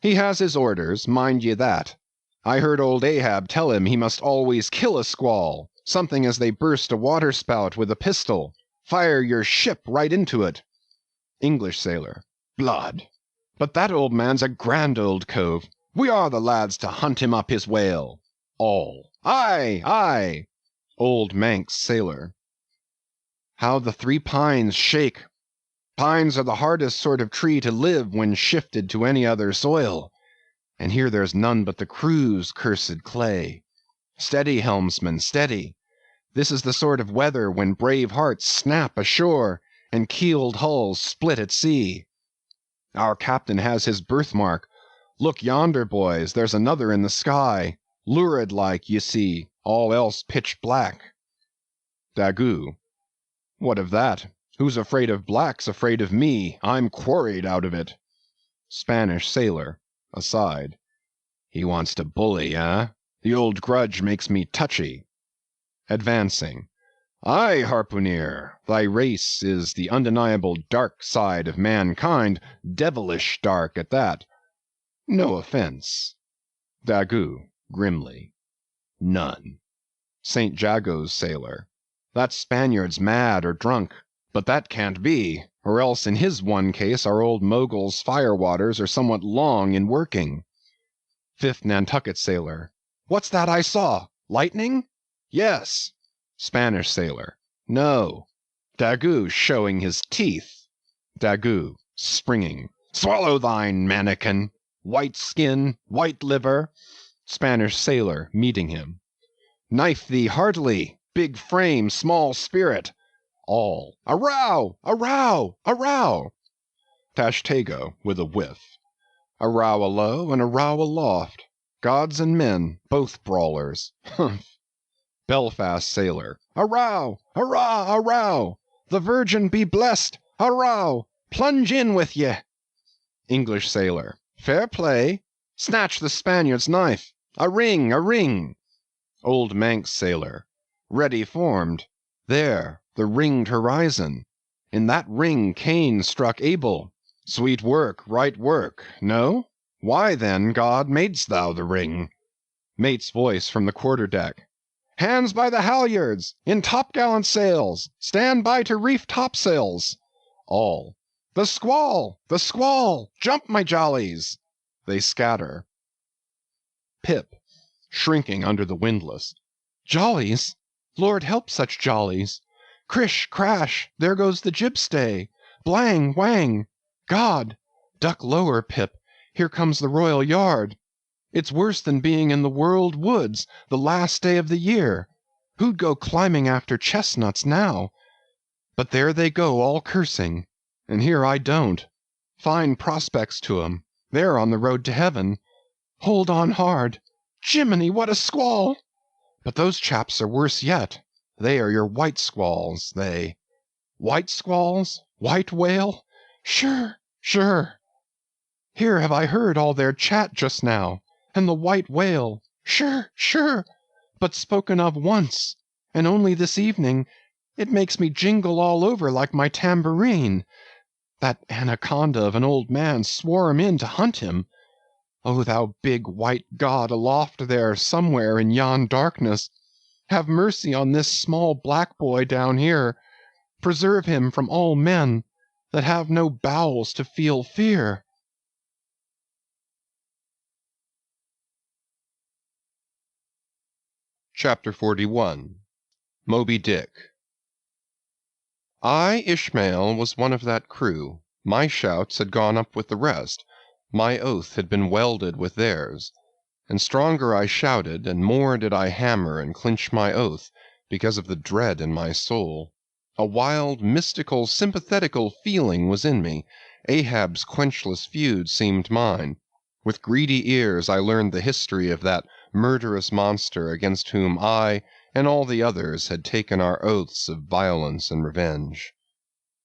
He has his orders, mind ye that. I heard old Ahab tell him he must always kill a squall, something as they burst a waterspout with a pistol. Fire your ship right into it. English sailor. Blood! But that old man's a grand old cove. We are the lads to hunt him up his whale. All. Aye, aye! Old Manx sailor. How the three pines shake! Pines are the hardest sort of tree to live when shifted to any other soil. And here there's none but the crew's cursed clay. Steady, helmsman, steady! This is the sort of weather when brave hearts snap ashore and keeled hulls split at sea. Our captain has his birthmark. Look yonder, boys, there's another in the sky, lurid like, ye see, all else pitch black. Daggoo. What of that? Who's afraid of black's afraid of me. I'm quarried out of it. Spanish sailor. Aside. He wants to bully, eh? The old grudge makes me touchy. Advancing. Aye, harpooneer, thy race is the undeniable dark side of mankind, devilish dark at that. No offence. Daggoo, grimly. None. St. Jago's sailor. That Spaniard's mad or drunk, but that can't be, or else in his one case our old Mogul's fire-waters are somewhat long in working. Fifth Nantucket sailor. What's that I saw? Lightning? Yes. Spanish sailor. No. Daggoo showing his teeth. Daggoo, springing. Swallow thine, mannikin! White skin, white liver. Spanish sailor, meeting him. Knife thee heartily, big frame, small spirit. All. A row! A row! A row! Tashtego, with a whiff. A row alow and a row aloft. Gods and men, both brawlers. Humph! Belfast sailor. A row! Hurrah! A row! The Virgin be blessed! A row! Plunge in with ye! English sailor. Fair play! Snatch the Spaniard's knife! A ring! A ring! Old Manx sailor. Ready formed. There, the ringed horizon. In that ring Cain struck Abel. Sweet work, right work, no? Why then, God, madest thou the ring? Mate's voice from the quarter-deck. Hands by the halyards! In topgallant sails! Stand by to reef topsails! All. The squall! The squall! Jump, my jollies! They scatter. Pip, shrinking under the windlass. Jollies? Lord help such jollies! Crish, crash! There goes the jibstay! Blang, whang! God! Duck lower, Pip! Here comes the royal yard! It's worse than being in the World Woods, the last day of the year. Who'd go climbing after chestnuts now? But there they go all cursing, and here I don't. Fine prospects to 'em. They're on the road to heaven. Hold on hard. Jiminy, what a squall! But those chaps are worse yet. They are your white squalls, they. White squalls? White whale? Sure, sure. Here have I heard all their chat just now. And the white whale, sure, sure, but spoken of once, and only this evening it makes me jingle all over like my tambourine. That anaconda of an old man swore him in to hunt him. O thou big white God aloft there somewhere in yon darkness, have mercy on this small black boy down here. Preserve him from all men that have no bowels to feel fear. Chapter 41 Moby Dick. I, Ishmael, was one of that crew. My shouts had gone up with the rest. My oath had been welded with theirs. And stronger I shouted, and more did I hammer and clinch my oath, because of the dread in my soul. A wild, mystical, sympathetical feeling was in me. Ahab's quenchless feud seemed mine. With greedy ears I learned the history of that murderous monster against whom I and all the others had taken our oaths of violence and revenge.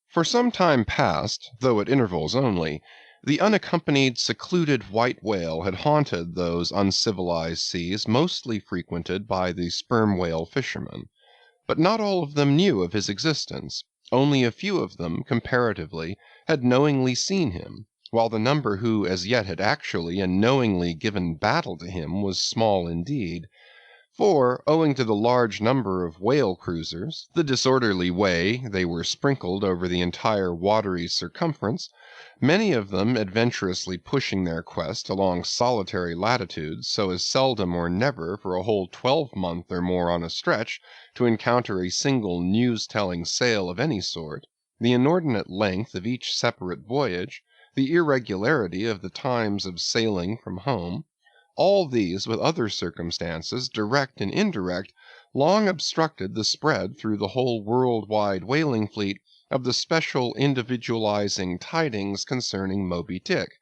For some time past, though at intervals only, the unaccompanied, secluded white whale had haunted those uncivilized seas mostly frequented by the sperm whale fishermen. But not all of them knew of his existence. Only a few of them, comparatively, had knowingly seen him, while the number who as yet had actually and knowingly given battle to him was small indeed. For, owing to the large number of whale cruisers, the disorderly way they were sprinkled over the entire watery circumference, many of them adventurously pushing their quest along solitary latitudes so as seldom or never for a whole 12-month or more on a stretch to encounter a single news-telling sail of any sort, the inordinate length of each separate voyage, the irregularity of the times of sailing from home, all these, with other circumstances, direct and indirect, long obstructed the spread through the whole world-wide whaling fleet of the special individualizing tidings concerning Moby Dick.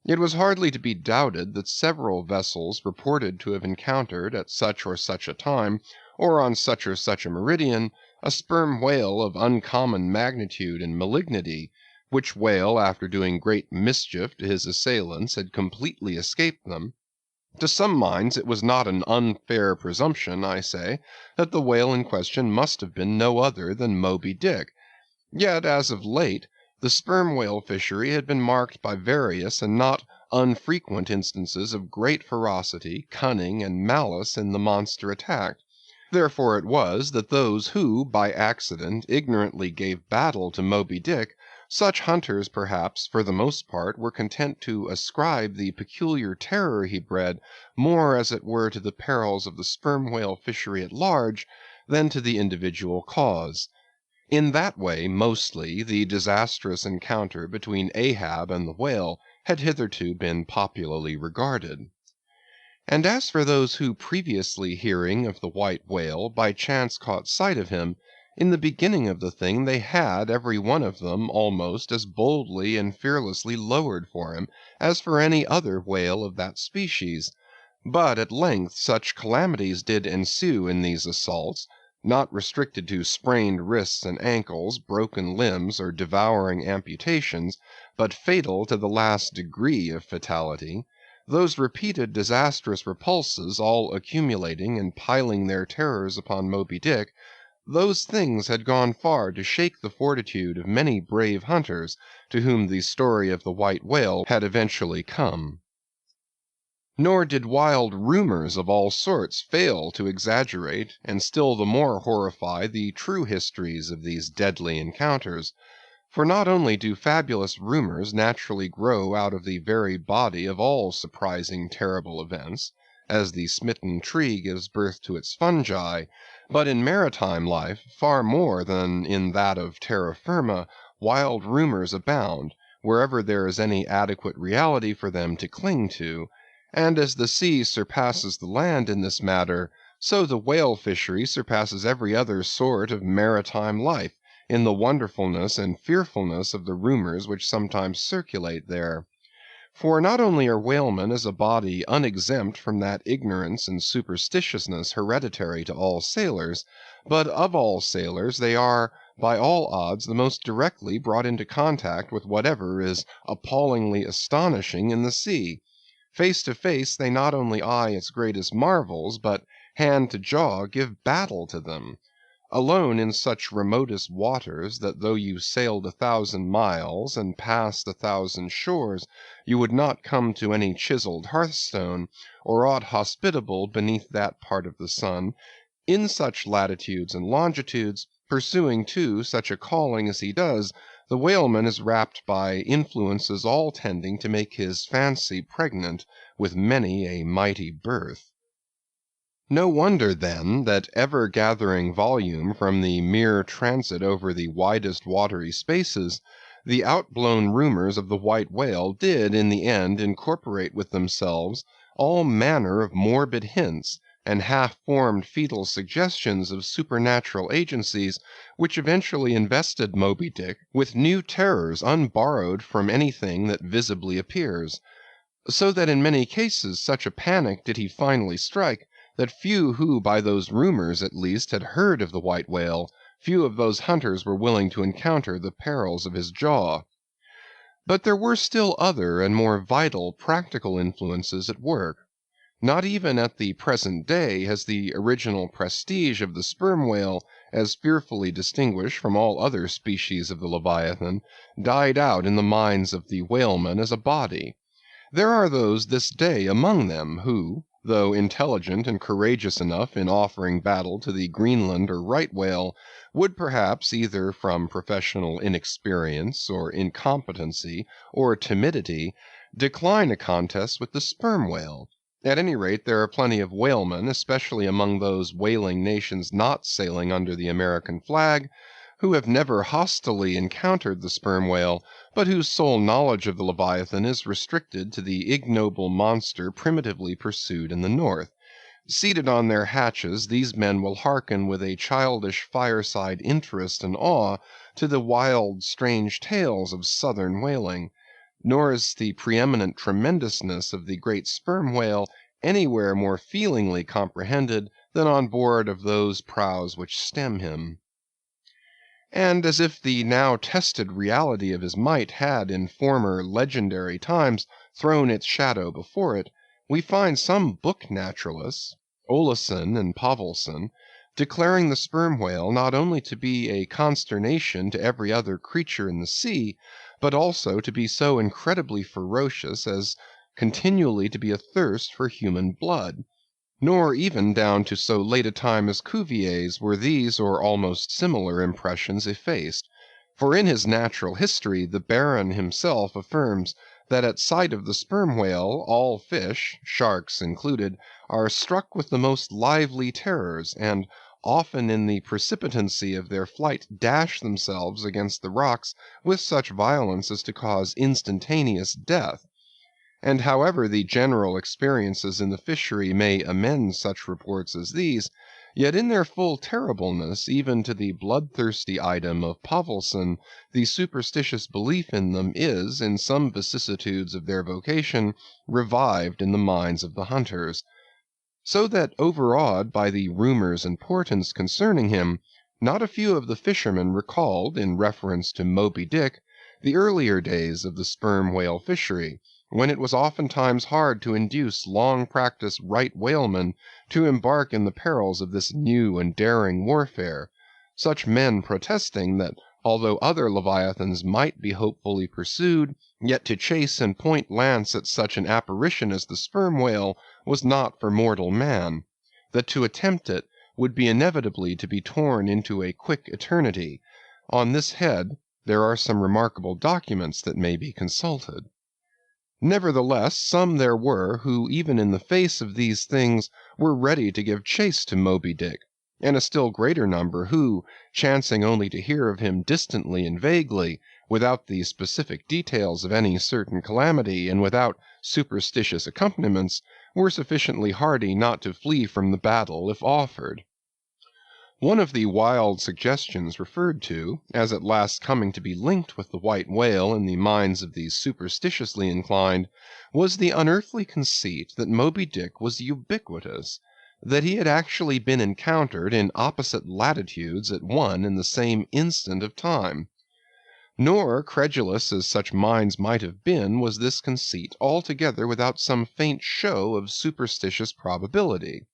It was hardly to be doubted that several vessels reported to have encountered at such or such a time, or on such or such a meridian, a sperm whale of uncommon magnitude and malignity, which whale, after doing great mischief to his assailants, had completely escaped them. To some minds it was not an unfair presumption, I say, that the whale in question must have been no other than Moby Dick. Yet, as of late, the sperm whale fishery had been marked by various and not unfrequent instances of great ferocity, cunning, and malice in the monster attacked. Therefore it was that those who, by accident, ignorantly gave battle to Moby Dick, such hunters, perhaps, for the most part, were content to ascribe the peculiar terror he bred more as it were to the perils of the sperm whale fishery at large than to the individual cause. In that way, mostly, the disastrous encounter between Ahab and the whale had hitherto been popularly regarded. And as for those who, previously hearing of the white whale, by chance caught sight of him, in the beginning of the thing they had, every one of them, almost as boldly and fearlessly lowered for him as for any other whale of that species. But at length such calamities did ensue in these assaults, not restricted to sprained wrists and ankles, broken limbs, or devouring amputations, but fatal to the last degree of fatality, those repeated disastrous repulses all accumulating and piling their terrors upon Moby Dick, those things had gone far to shake the fortitude of many brave hunters to whom the story of the white whale had eventually come. Nor did wild rumors of all sorts fail to exaggerate and still the more horrify the true histories of these deadly encounters. For not only do fabulous rumors naturally grow out of the very body of all surprising terrible events, as the smitten tree gives birth to its fungi, but in maritime life, far more than in that of terra firma, wild rumors abound, wherever there is any adequate reality for them to cling to. And as the sea surpasses the land in this matter, so the whale fishery surpasses every other sort of maritime life in the wonderfulness and fearfulness of the rumors which sometimes circulate there. For not only are whalemen as a body unexempt from that ignorance and superstitiousness hereditary to all sailors, but of all sailors they are, by all odds, the most directly brought into contact with whatever is appallingly astonishing in the sea. Face to face they not only eye its greatest marvels, but hand to jaw, give battle to them. Alone in such remotest waters that though you sailed 1,000 miles and passed 1,000 shores, you would not come to any chiseled hearthstone, or aught hospitable beneath that part of the sun, in such latitudes and longitudes, pursuing too such a calling as he does, the whaleman is wrapped by influences all tending to make his fancy pregnant with many a mighty birth. No wonder, then, that ever-gathering volume from the mere transit over the widest watery spaces, the outblown rumors of the white whale did in the end incorporate with themselves all manner of morbid hints and half-formed fetal suggestions of supernatural agencies, which eventually invested Moby Dick with new terrors unborrowed from anything that visibly appears, so that in many cases such a panic did he finally strike, that few who by those rumors at least had heard of the white whale, few of those hunters were willing to encounter the perils of his jaw. But there were still other and more vital practical influences at work. Not even at the present day has the original prestige of the sperm whale, as fearfully distinguished from all other species of the Leviathan, died out in the minds of the whalemen as a body. There are those this day among them who, though intelligent and courageous enough in offering battle to the Greenland or right whale, would perhaps, either from professional inexperience or incompetency or timidity, decline a contest with the sperm whale. At any rate, there are plenty of whalemen, especially among those whaling nations not sailing under the American flag, who have never hostilely encountered the sperm whale, but whose sole knowledge of the Leviathan is restricted to the ignoble monster primitively pursued in the North. Seated on their hatches, these men will hearken with a childish fireside interest and awe to the wild, strange tales of southern whaling. Nor is the preeminent tremendousness of the great sperm whale anywhere more feelingly comprehended than on board of those prows which stem him. And as if the now tested reality of his might had in former legendary times thrown its shadow before it, we find some book naturalists, Olason and Povelson, declaring the sperm whale not only to be a consternation to every other creature in the sea, but also to be so incredibly ferocious as continually to be athirst for human blood. Nor even down to so late a time as Cuvier's were these or almost similar impressions effaced, for in his Natural History the Baron himself affirms that at sight of the sperm whale all fish, sharks included, are struck with the most lively terrors, and often in the precipitancy of their flight dash themselves against the rocks with such violence as to cause instantaneous death. And however the general experiences in the fishery may amend such reports as these, yet in their full terribleness, even to the bloodthirsty item of Povelson, the superstitious belief in them is, in some vicissitudes of their vocation, revived in the minds of the hunters. So that overawed by the rumors and portents concerning him, not a few of the fishermen recalled, in reference to Moby Dick, the earlier days of the sperm whale fishery, when it was oftentimes hard to induce long-practiced right whalemen to embark in the perils of this new and daring warfare, such men protesting that although other leviathans might be hopefully pursued, yet to chase and point lance at such an apparition as the sperm whale was not for mortal man; that to attempt it would be inevitably to be torn into a quick eternity. On this head there are some remarkable documents that may be consulted. Nevertheless, some there were who even in the face of these things were ready to give chase to Moby Dick, and a still greater number who, chancing only to hear of him distantly and vaguely, without the specific details of any certain calamity and without superstitious accompaniments, were sufficiently hardy not to flee from the battle if offered. One of the wild suggestions referred to, as at last coming to be linked with the white whale in the minds of the superstitiously inclined, was the unearthly conceit that Moby Dick was ubiquitous, that he had actually been encountered in opposite latitudes at one and the same instant of time. Nor, credulous as such minds might have been, was this conceit altogether without some faint show of superstitious probability.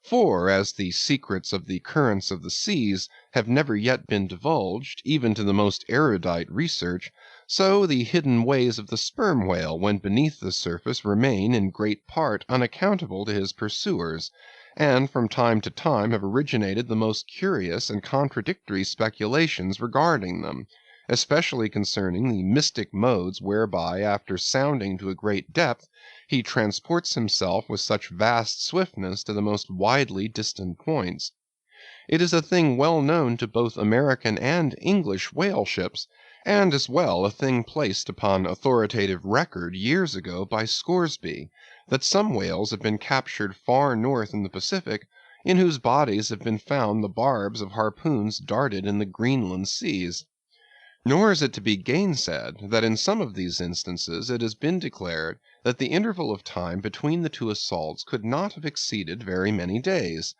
For, as the secrets of the currents of the seas have never yet been divulged, even to the most erudite research, so the hidden ways of the sperm whale when beneath the surface remain in great part unaccountable to his pursuers, and from time to time have originated the most curious and contradictory speculations regarding them, especially concerning the mystic modes whereby, after sounding to a great depth, he transports himself with such vast swiftness to the most widely distant points. It is a thing well known to both American and English whale ships, and as well a thing placed upon authoritative record years ago by Scoresby, that some whales have been captured far north in the Pacific, in whose bodies have been found the barbs of harpoons darted in the Greenland seas. Nor is it to be gainsaid that in some of these instances it has been declared that the interval of time between the two assaults could not have exceeded very many days.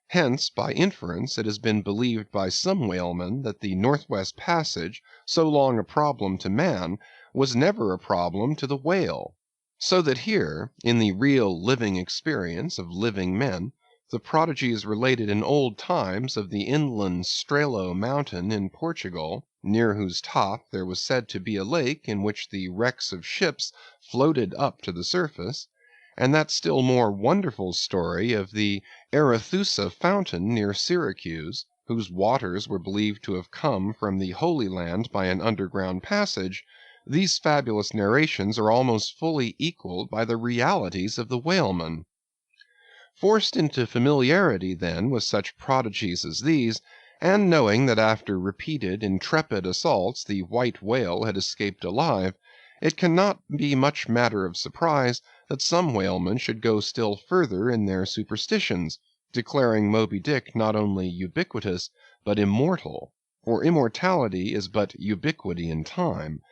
Hence, by inference, it has been believed by some whalemen that the Northwest Passage, so long a problem to man, was never a problem to the whale. So that here, in the real living experience of living men, the prodigies related in old times of the inland Strelo mountain in Portugal, near whose top there was said to be a lake in which the wrecks of ships floated up to the surface, and that still more wonderful story of the Arethusa fountain near Syracuse, whose waters were believed to have come from the Holy Land by an underground passage, these fabulous narrations are almost fully equaled by the realities of the whaleman. Forced into familiarity, then, with such prodigies as these, and knowing that after repeated intrepid assaults the white whale had escaped alive, it cannot be much matter of surprise that some whalemen should go still further in their superstitions, declaring Moby Dick not only ubiquitous, but immortal, for immortality is but ubiquity in time;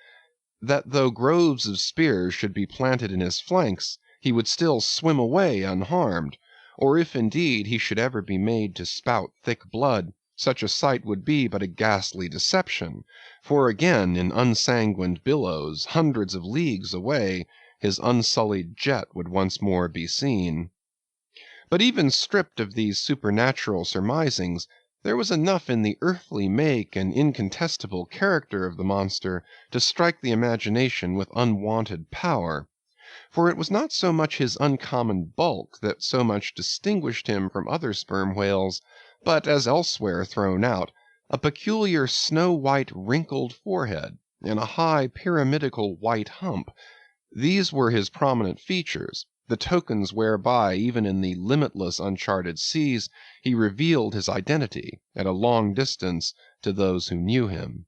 that though groves of spears should be planted in his flanks, he would still swim away unharmed, or if indeed he should ever be made to spout thick blood, such a sight would be but a ghastly deception, for again in unsanguined billows, hundreds of leagues away, his unsullied jet would once more be seen. But even stripped of these supernatural surmisings, there was enough in the earthly make and incontestable character of the monster to strike the imagination with unwonted power. For it was not so much his uncommon bulk that so much distinguished him from other sperm whales, but, as elsewhere thrown out, a peculiar snow-white wrinkled forehead, and a high pyramidical white hump. These were his prominent features, the tokens whereby even in the limitless uncharted seas he revealed his identity, at a long distance, to those who knew him.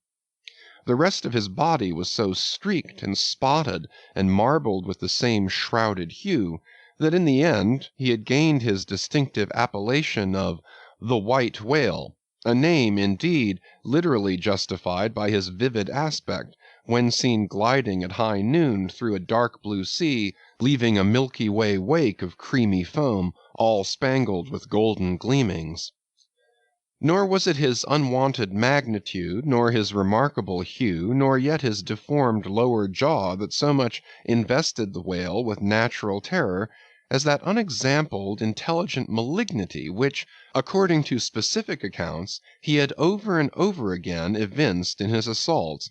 The rest of his body was so streaked and spotted and marbled with the same shrouded hue, that in the end he had gained his distinctive appellation of the White Whale, a name, indeed, literally justified by his vivid aspect, when seen gliding at high noon through a dark blue sea, leaving a Milky Way wake of creamy foam, all spangled with golden gleamings. Nor was it his unwonted magnitude, nor his remarkable hue, nor yet his deformed lower jaw that so much invested the whale with natural terror, as that unexampled intelligent malignity which, according to specific accounts, he had over and over again evinced in his assaults.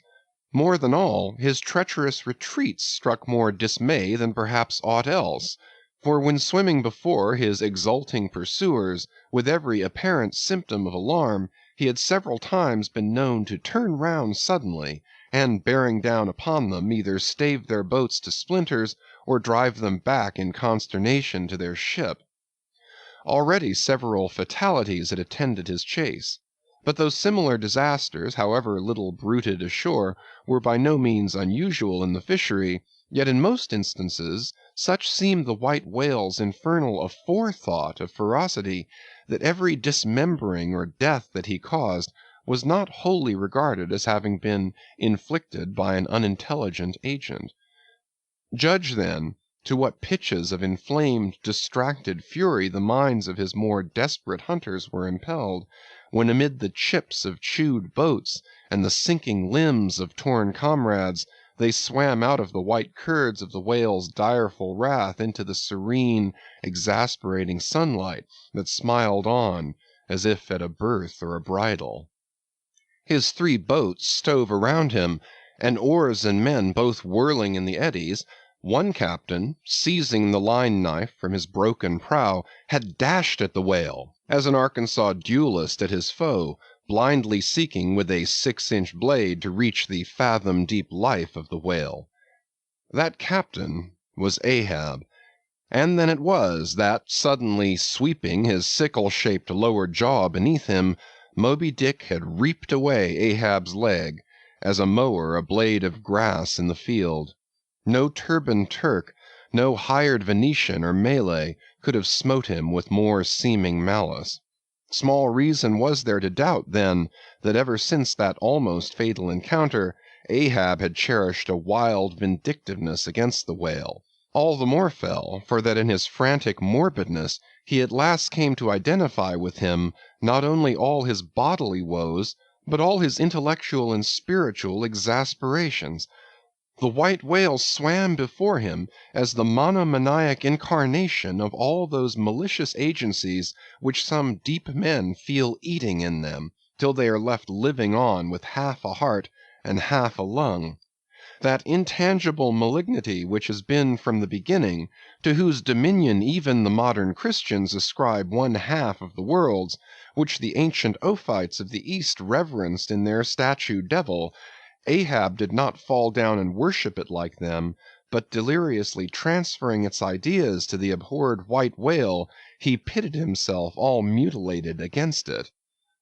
More than all, his treacherous retreats struck more dismay than perhaps aught else. For when swimming before his exulting pursuers, with every apparent symptom of alarm, he had several times been known to turn round suddenly, and bearing down upon them, either stave their boats to splinters, or drive them back in consternation to their ship. Already several fatalities had attended his chase. But though similar disasters, however little bruited ashore, were by no means unusual in the fishery, yet in most instances such seemed the white whale's infernal aforethought of ferocity, that every dismembering or death that he caused was not wholly regarded as having been inflicted by an unintelligent agent. Judge, then, to what pitches of inflamed, distracted fury the minds of his more desperate hunters were impelled, when amid the chips of chewed boats, and the sinking limbs of torn comrades, They swam out of the white curds of the whale's direful wrath into the serene, exasperating sunlight that smiled on as if at a birth or a bridal. His 3 boats stove around him, and oars and men both whirling in the eddies. One captain, seizing the line knife from his broken prow, had dashed at the whale, as an Arkansas duelist at his foe, blindly seeking with a 6-inch blade to reach the fathom-deep life of the whale. That captain was Ahab. And then it was that, suddenly sweeping his sickle-shaped lower jaw beneath him, Moby Dick had reaped away Ahab's leg, as a mower a blade of grass in the field. No turbaned Turk, no hired Venetian or Malay could have smote him with more seeming malice. Small reason was there to doubt, then, that ever since that almost fatal encounter, Ahab had cherished a wild vindictiveness against the whale. All the more fell, for that in his frantic morbidness he at last came to identify with him not only all his bodily woes, but all his intellectual and spiritual exasperations. The white whale swam before him as the monomaniac incarnation of all those malicious agencies which some deep men feel eating in them, till they are left living on with half a heart and half a lung. That intangible malignity which has been from the beginning, to whose dominion even the modern Christians ascribe 1/2 of the worlds, which the ancient Ophites of the East reverenced in their statue devil, Ahab did not fall down and worship it like them, but deliriously transferring its ideas to the abhorred white whale, he pitted himself all mutilated against it.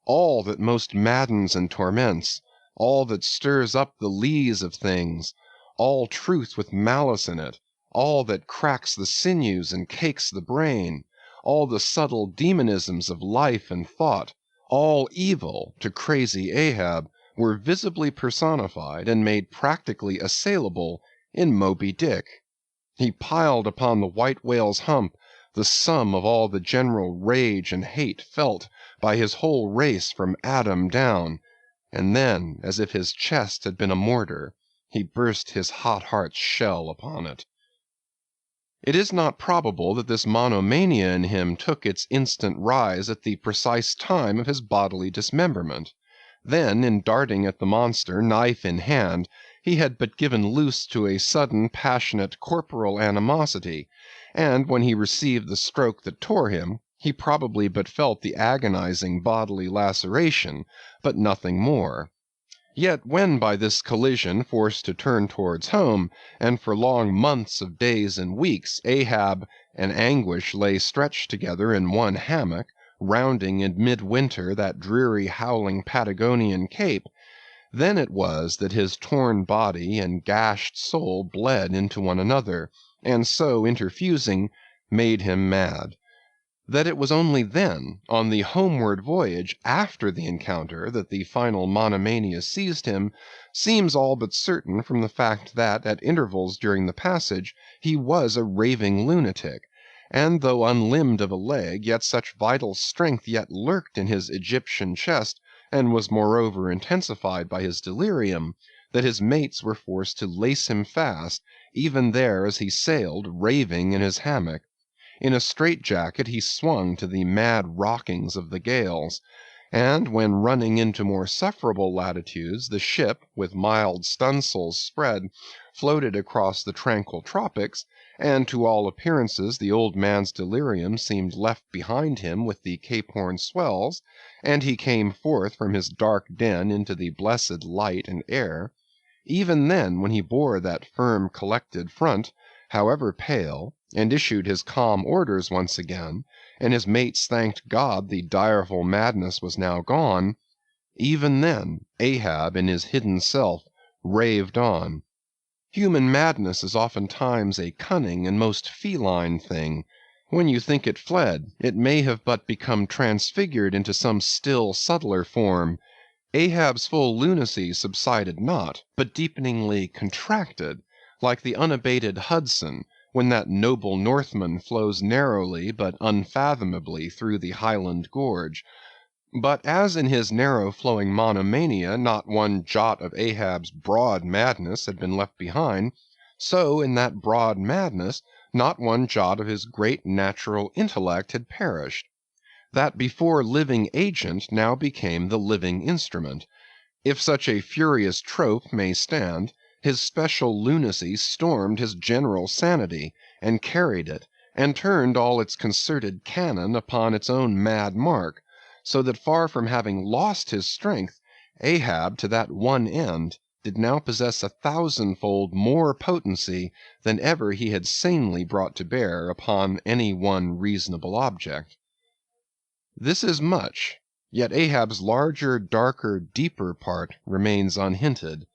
All that most maddens and torments, all that stirs up the lees of things, all truth with malice in it, all that cracks the sinews and cakes the brain, all the subtle demonisms of life and thought, all evil to crazy Ahab, were visibly personified and made practically assailable in Moby Dick. He piled upon the white whale's hump the sum of all the general rage and hate felt by his whole race from Adam down, and then, as if his chest had been a mortar, he burst his hot heart's shell upon it. It is not probable that this monomania in him took its instant rise at the precise time of his bodily dismemberment. Then, in darting at the monster, knife in hand, he had but given loose to a sudden passionate corporal animosity, and when he received the stroke that tore him, he probably but felt the agonizing bodily laceration, but nothing more. Yet when by this collision forced to turn towards home, and for long months of days and weeks Ahab and Anguish lay stretched together in one hammock, rounding in midwinter that dreary howling Patagonian cape, then it was that his torn body and gashed soul bled into one another, and so interfusing, made him mad. That it was only then, on the homeward voyage after the encounter, that the final monomania seized him, seems all but certain from the fact that, at intervals during the passage, he was a raving lunatic, and though unlimbed of a leg, yet such vital strength yet lurked in his Egyptian chest, and was moreover intensified by his delirium, that his mates were forced to lace him fast, even there as he sailed, raving in his hammock. In a straitjacket he swung to the mad rockings of the gales, and when running into more sufferable latitudes, the ship, with mild stunsails spread, floated across the tranquil tropics, and to all appearances the old man's delirium seemed left behind him with the Cape Horn swells, and he came forth from his dark den into the blessed light and air, even then when he bore that firm collected front, however pale, and issued his calm orders once again, and his mates thanked God the direful madness was now gone, even then Ahab in his hidden self raved on. Human madness is oftentimes a cunning and most feline thing. When you think it fled, it may have but become transfigured into some still subtler form. Ahab's full lunacy subsided not, but deepeningly contracted, like the unabated Hudson, when that noble Northman flows narrowly but unfathomably through the Highland gorge. But as in his narrow-flowing monomania not one jot of Ahab's broad madness had been left behind, so in that broad madness not one jot of his great natural intellect had perished. That before living agent now became the living instrument. If such a furious trope may stand, his special lunacy stormed his general sanity, and carried it, and turned all its concerted cannon upon its own mad mark, so that far from having lost his strength, Ahab to that one end did now possess 1,000-fold more potency than ever he had sanely brought to bear upon any one reasonable object. This is much, yet Ahab's larger, darker, deeper part remains unhinted.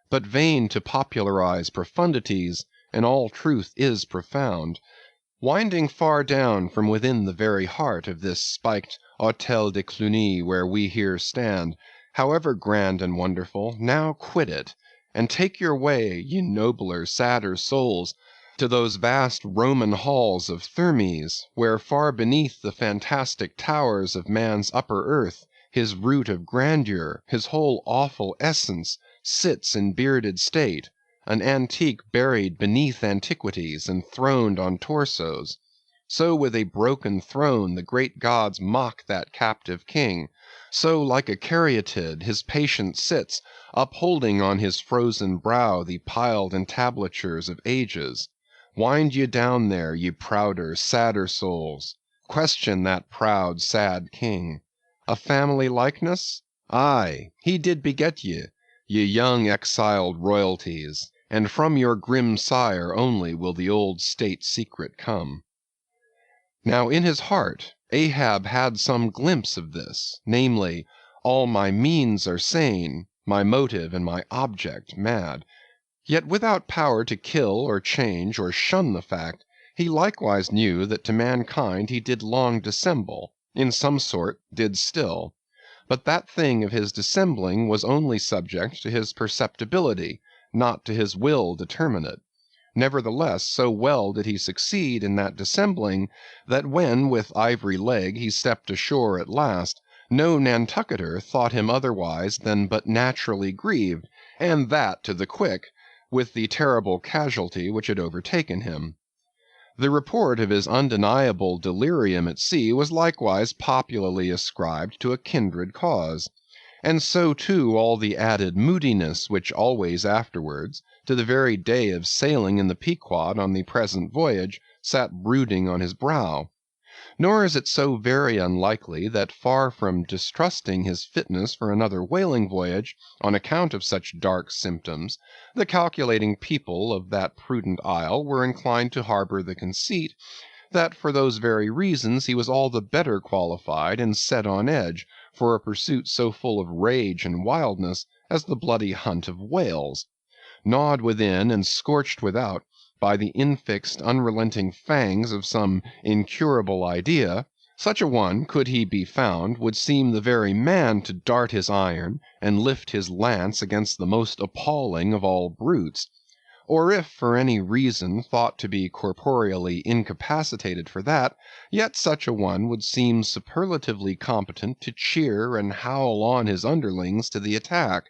But vain to popularize profundities, and all truth is profound. Winding far down from within the very heart of this spiked Hôtel de Cluny where we here stand, however grand and wonderful, now quit it, and take your way, ye nobler, sadder souls, to those vast Roman halls of Thermes, where far beneath the fantastic towers of man's upper earth, his root of grandeur, his whole awful essence, sits in bearded state, an antique buried beneath antiquities and throned on torsos. So with a broken throne the great gods mock that captive king, so like a caryatid his patient sits, upholding on his frozen brow the piled entablatures of ages. Wind ye down there, ye prouder, sadder souls. Question that proud, sad king. A family likeness? Aye, he did beget ye, ye young exiled royalties, and from your grim sire only will the old state secret come. Now in his heart Ahab had some glimpse of this, namely, all my means are sane, my motive and my object mad. Yet without power to kill or change or shun the fact, he likewise knew that to mankind he did long dissemble, in some sort did still. But that thing of his dissembling was only subject to his perceptibility, not to his will determinate. Nevertheless, so well did he succeed in that dissembling, that when with ivory leg he stepped ashore at last, no Nantucketer thought him otherwise than but naturally grieved, and that to the quick, with the terrible casualty which had overtaken him. The report of his undeniable delirium at sea was likewise popularly ascribed to a kindred cause. And so too all the added moodiness which always afterwards, to the very day of sailing in the Pequod on the present voyage, sat brooding on his brow. Nor is it so very unlikely that far from distrusting his fitness for another whaling voyage, on account of such dark symptoms, the calculating people of that prudent isle were inclined to harbor the conceit, that for those very reasons he was all the better qualified and set on edge for a pursuit so full of rage and wildness as the bloody hunt of whales. Gnawed within and scorched without by the infixed, unrelenting fangs of some incurable idea, such a one, could he be found, would seem the very man to dart his iron and lift his lance against the most appalling of all brutes. Or if for any reason thought to be corporeally incapacitated for that, yet such a one would seem superlatively competent to cheer and howl on his underlings to the attack.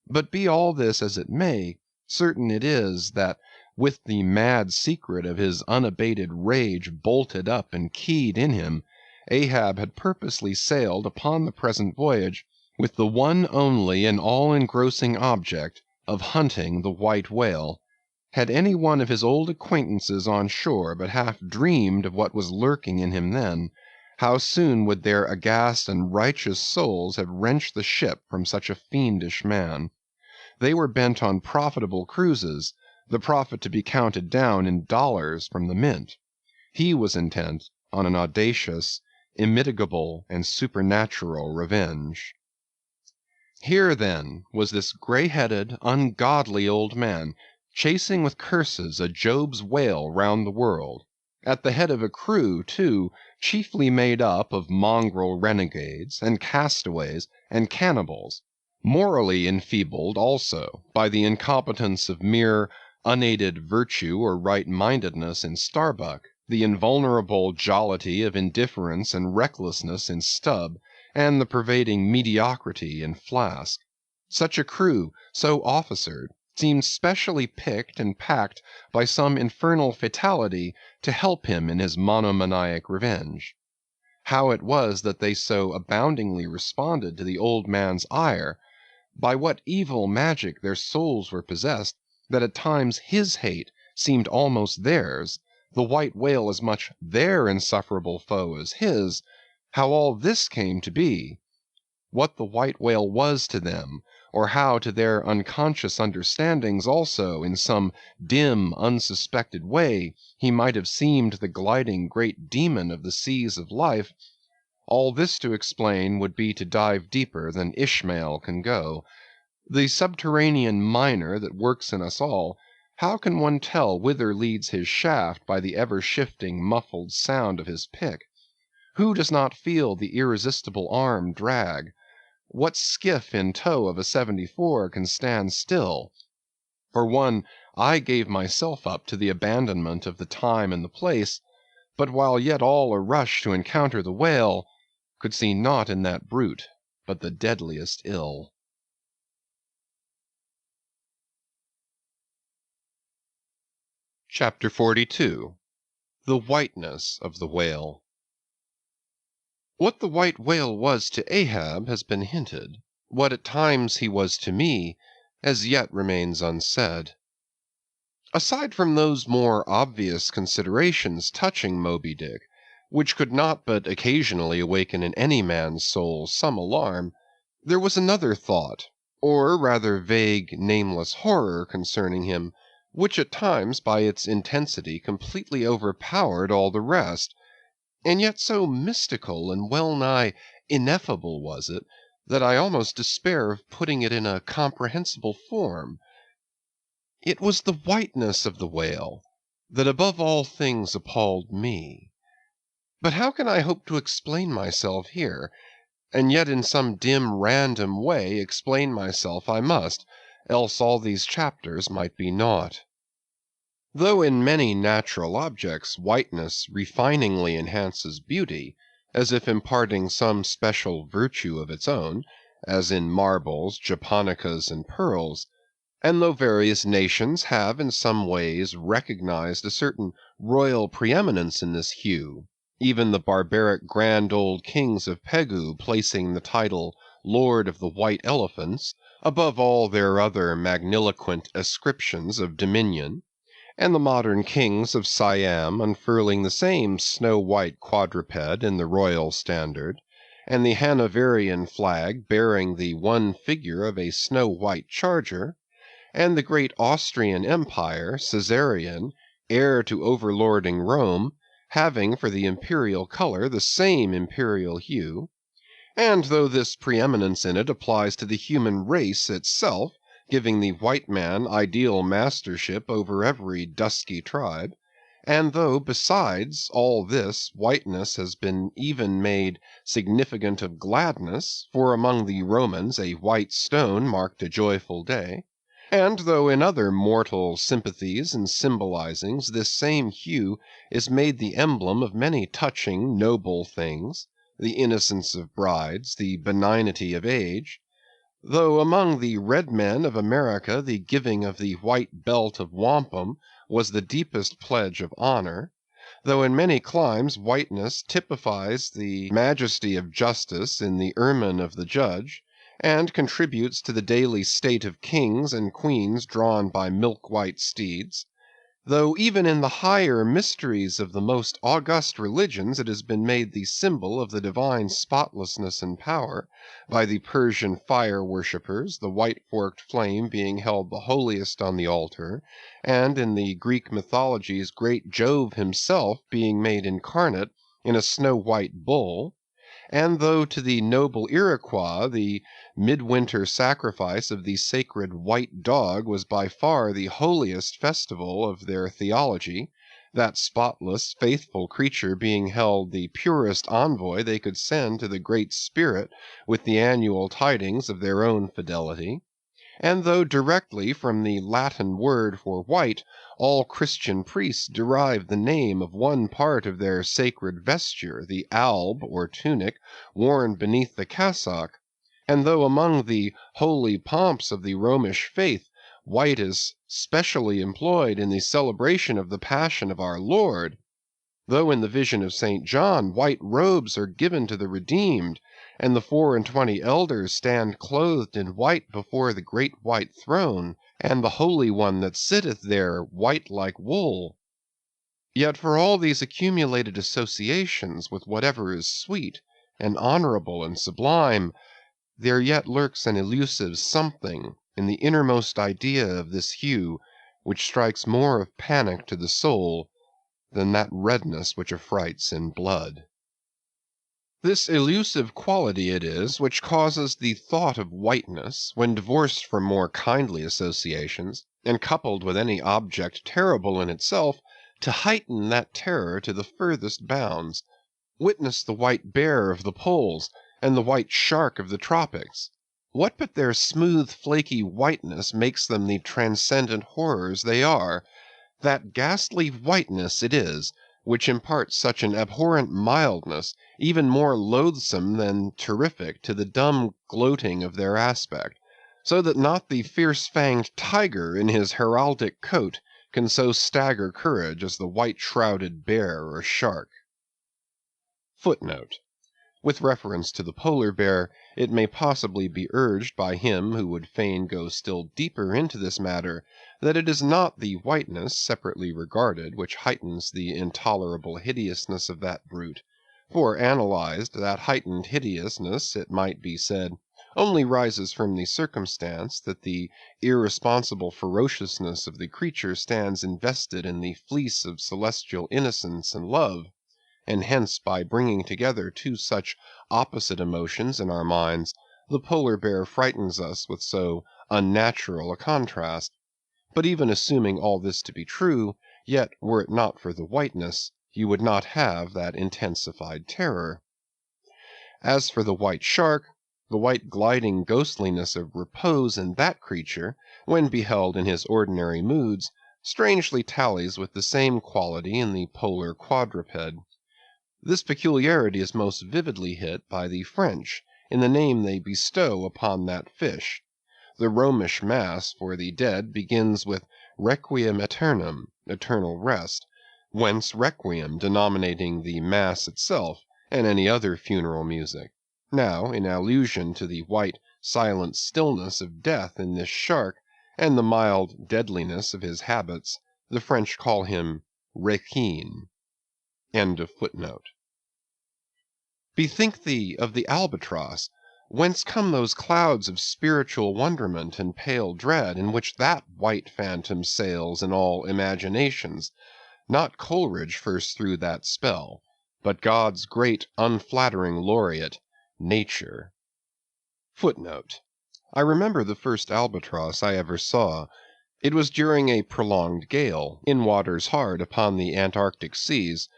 But be all this as it may, certain it is that, with the mad secret of his unabated rage bolted up and keyed in him, Ahab had purposely sailed upon the present voyage with the one only and all-engrossing object of hunting the white whale. Had any one of his old acquaintances on shore but half dreamed of what was lurking in him then, how soon would their aghast and righteous souls have wrenched the ship from such a fiendish man. They were bent on profitable cruises, the profit to be counted down in dollars from the mint. He was intent on an audacious, immitigable, and supernatural revenge. Here, then, was this gray-headed, ungodly old man, chasing with curses a Job's whale round the world, at the head of a crew, too, chiefly made up of mongrel renegades, and castaways, and cannibals, morally enfeebled also by the incompetence of mere unaided virtue or right-mindedness in Starbuck, the invulnerable jollity of indifference and recklessness in Stubb, and the pervading mediocrity in Flask. Such a crew, so officered, seemed specially picked and packed by some infernal fatality to help him in his monomaniac revenge. How it was that they so aboundingly responded to the old man's ire, by what evil magic their souls were possessed, that at times his hate seemed almost theirs, the white whale as much their insufferable foe as his, how all this came to be, what the white whale was to them, or how to their unconscious understandings also, in some dim, unsuspected way, he might have seemed the gliding great demon of the seas of life, all this to explain would be to dive deeper than Ishmael can go. The subterranean miner that works in us all, how can one tell whither leads his shaft by the ever-shifting muffled sound of his pick? Who does not feel the irresistible arm drag? What skiff in tow of a 74 can stand still? For one, I gave myself up to the abandonment of the time and the place, but while yet all a rush to encounter the whale, could see naught in that brute but the deadliest ill. Chapter 42. The Whiteness of the Whale. What the white whale was to Ahab has been hinted. What at times he was to me, as yet remains unsaid. Aside from those more obvious considerations touching Moby Dick, which could not but occasionally awaken in any man's soul some alarm, there was another thought, or rather vague, nameless horror concerning him, which at times by its intensity completely overpowered all the rest, and yet so mystical and well-nigh ineffable was it, that I almost despair of putting it in a comprehensible form. It was the whiteness of the whale that above all things appalled me. But how can I hope to explain myself here? And yet in some dim random way explain myself I must, else all these chapters might be naught. Though in many natural objects whiteness refiningly enhances beauty, as if imparting some special virtue of its own, as in marbles, japonicas, and pearls, and though various nations have in some ways recognized a certain royal preeminence in this hue, even the barbaric grand old kings of Pegu placing the title Lord of the White Elephants above all their other magniloquent ascriptions of dominion, and the modern kings of Siam unfurling the same snow-white quadruped in the royal standard, and the Hanoverian flag bearing the one figure of a snow-white charger, and the great Austrian Empire, Caesarian, heir to overlording Rome, having for the imperial color the same imperial hue, and though this preeminence in it applies to the human race itself, giving the white man ideal mastership over every dusky tribe, and though, besides all this, whiteness has been even made significant of gladness, for among the Romans a white stone marked a joyful day, and though in other mortal sympathies and symbolizings this same hue is made the emblem of many touching, noble things, the innocence of brides, the benignity of age, though among the red men of America the giving of the white belt of wampum was the deepest pledge of honor, though in many climes whiteness typifies the majesty of justice in the ermine of the judge, and contributes to the daily state of kings and queens drawn by milk-white steeds, though even in the higher mysteries of the most august religions it has been made the symbol of the divine spotlessness and power, by the Persian fire worshippers, the white-forked flame being held the holiest on the altar, and in the Greek mythologies great Jove himself being made incarnate in a snow-white bull, and though to the noble Iroquois the midwinter sacrifice of the sacred white dog was by far the holiest festival of their theology, that spotless, faithful creature being held the purest envoy they could send to the Great Spirit with the annual tidings of their own fidelity, and though directly from the Latin word for white, all Christian priests derived the name of one part of their sacred vesture, the alb, or tunic, worn beneath the cassock, and though among the holy pomps of the Romish faith, white is specially employed in the celebration of the Passion of our Lord, though in the vision of St. John white robes are given to the redeemed, and the 24 elders stand clothed in white before the great white throne, and the Holy One that sitteth there white like wool, yet for all these accumulated associations with whatever is sweet, and honorable, and sublime, there yet lurks an elusive something in the innermost idea of this hue, which strikes more of panic to the soul than that redness which affrights in blood. This elusive quality it is which causes the thought of whiteness, when divorced from more kindly associations, and coupled with any object terrible in itself, to heighten that terror to the furthest bounds. Witness the white bear of the poles, and the white shark of the tropics. What but their smooth flaky whiteness makes them the transcendent horrors they are? That ghastly whiteness it is which imparts such an abhorrent mildness, even more loathsome than terrific, to the dumb gloating of their aspect, so that not the fierce-fanged tiger in his heraldic coat can so stagger courage as the white-shrouded bear or shark. Footnote. With reference to the polar bear, it may possibly be urged by him who would fain go still deeper into this matter, that it is not the whiteness, separately regarded, which heightens the intolerable hideousness of that brute; for, analyzed, that heightened hideousness, it might be said, only rises from the circumstance that the irresponsible ferociousness of the creature stands invested in the fleece of celestial innocence and love, and hence by bringing together two such opposite emotions in our minds, the polar bear frightens us with so unnatural a contrast. But even assuming all this to be true, yet were it not for the whiteness, you would not have that intensified terror. As for the white shark, the white gliding ghostliness of repose in that creature, when beheld in his ordinary moods, strangely tallies with the same quality in the polar quadruped. This peculiarity is most vividly hit by the French in the name they bestow upon that fish. The Romish Mass for the dead begins with Requiem Aeternam, eternal rest, whence Requiem denominating the Mass itself, and any other funeral music. Now, in allusion to the white, silent stillness of death in this shark, and the mild deadliness of his habits, the French call him Requin. End of footnote. Bethink thee of the albatross. Whence come those clouds of spiritual wonderment and pale dread, in which that white phantom sails in all imaginations? Not Coleridge first threw that spell, but God's great unflattering laureate, Nature. Footnote. I remember the first albatross I ever saw. It was during a prolonged gale, in waters hard upon the Antarctic seas.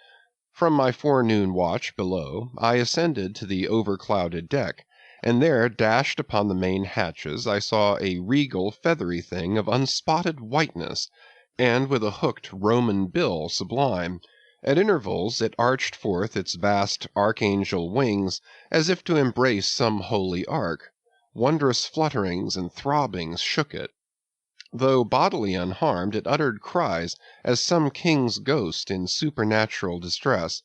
From my forenoon watch below, I ascended to the overclouded deck, and there, dashed upon the main hatches, I saw a regal feathery thing of unspotted whiteness, and with a hooked Roman bill sublime. At intervals it arched forth its vast archangel wings, as if to embrace some holy ark. Wondrous flutterings and throbbings shook it. Though bodily unharmed, it uttered cries as some king's ghost in supernatural distress.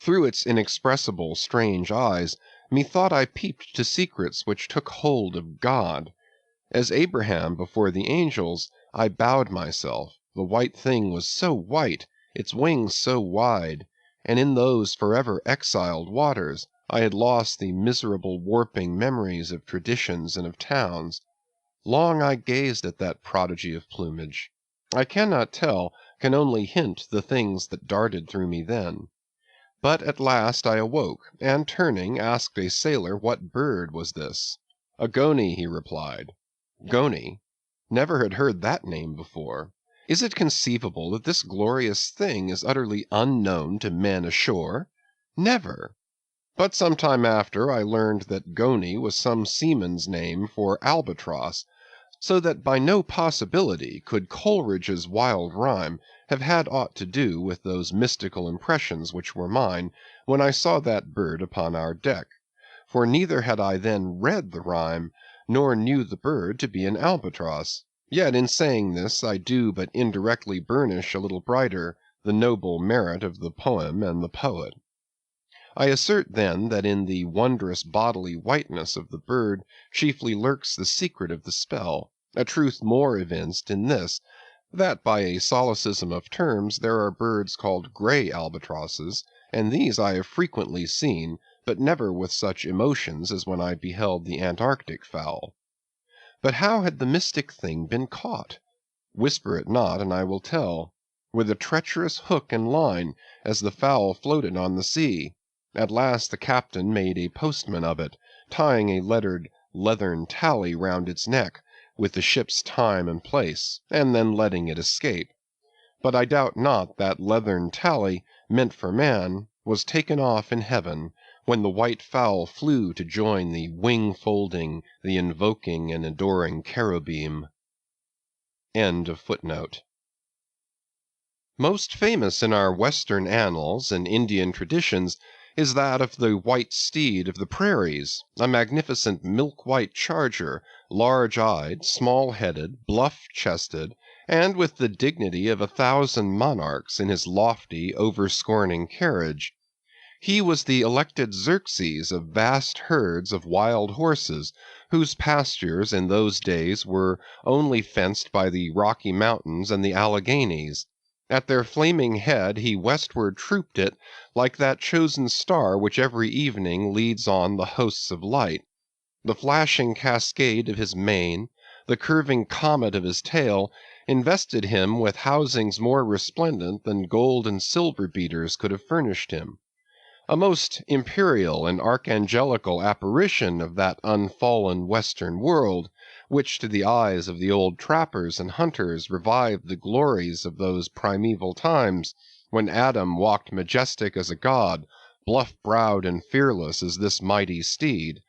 Through its inexpressible strange eyes, methought I peeped to secrets which took hold of God. As Abraham before the angels, I bowed myself. The white thing was so white, its wings so wide, and in those forever exiled waters I had lost the miserable warping memories of traditions and of towns. Long I gazed at that prodigy of plumage. I cannot tell, can only hint the things that darted through me then. But at last I awoke, and turning, asked a sailor what bird was this. A goney, he replied. Goney? Never had heard that name before. Is it conceivable that this glorious thing is utterly unknown to men ashore? Never. But some time after I learned that goney was some seaman's name for albatross. so that by no possibility could Coleridge's wild rhyme have had aught to do with those mystical impressions which were mine when I saw that bird upon our deck, for neither had I then read the rhyme, nor knew the bird to be an albatross. Yet in saying this I do but indirectly burnish a little brighter the noble merit of the poem and the poet. I assert then that in the wondrous bodily whiteness of the bird chiefly lurks the secret of the spell, a truth more evinced in this, that by a solecism of terms there are birds called grey albatrosses, and these I have frequently seen, but never with such emotions as when I beheld the Antarctic fowl. But how had the mystic thing been caught? Whisper it not, and I will tell. With a treacherous hook and line, as the fowl floated on the sea. At last the captain made a postman of it, tying a lettered leathern tally round its neck, with the ship's time and place, and then letting it escape. But I doubt not that leathern tally, meant for man, was taken off in heaven, when the white fowl flew to join the wing-folding, the invoking and adoring cherubim. End of footnote. Most famous in our Western annals and Indian traditions is that of the white steed of the prairies, a magnificent milk-white charger, large-eyed, small-headed, bluff-chested, and with the dignity of 1,000 monarchs in his lofty, over-scorning carriage. He was the elected Xerxes of vast herds of wild horses, whose pastures in those days were only fenced by the Rocky Mountains and the Alleghanies. At their flaming head he westward trooped it, like that chosen star which every evening leads on the hosts of light. The flashing cascade of his mane, the curving comet of his tail, invested him with housings more resplendent than gold and silver beaters could have furnished him. A most imperial and archangelical apparition of that unfallen western world, which to the eyes of the old trappers and hunters revived the glories of those primeval times, when Adam walked majestic as a god, bluff-browed and fearless as this mighty steed.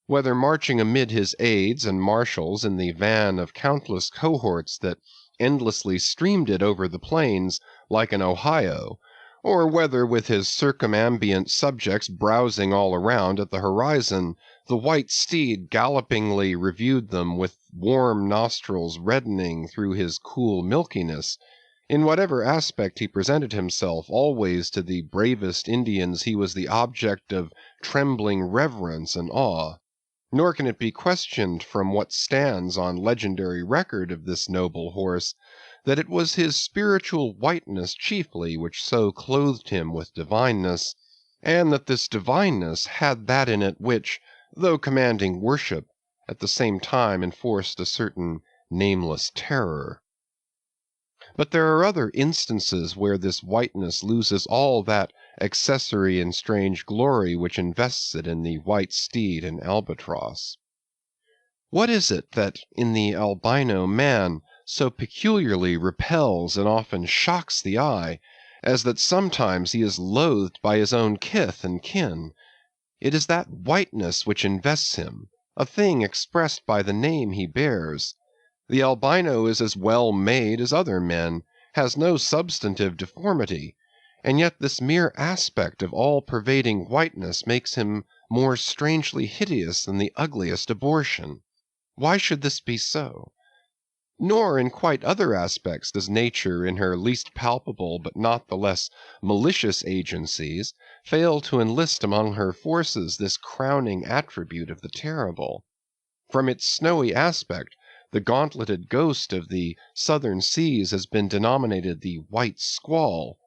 Whether marching amid his aides and marshals in the van of countless cohorts that endlessly streamed it over the plains like an Ohio, or whether with his circumambient subjects browsing all around at the horizon, the white steed gallopingly reviewed them with warm nostrils reddening through his cool milkiness, in whatever aspect he presented himself, always to the bravest Indians he was the object of trembling reverence and awe. Nor can it be questioned from what stands on legendary record of this noble horse, that it was his spiritual whiteness chiefly which so clothed him with divineness, and that this divineness had that in it which, though commanding worship, at the same time enforced a certain nameless terror. But there are other instances where this whiteness loses all that accessory and strange glory which invests it in the white steed and albatross. What is it that in the albino man so peculiarly repels and often shocks the eye, as that sometimes he is loathed by his own kith and kin? It is that whiteness which invests him, a thing expressed by the name he bears. The albino is as well made as other men, has no substantive deformity, and yet this mere aspect of all-pervading whiteness makes him more strangely hideous than the ugliest abortion. Why should this be so? Nor in quite other aspects does nature in her least palpable but not the less malicious agencies fail to enlist among her forces this crowning attribute of the terrible. From its snowy aspect, the gauntleted ghost of the southern seas has been denominated the white squall,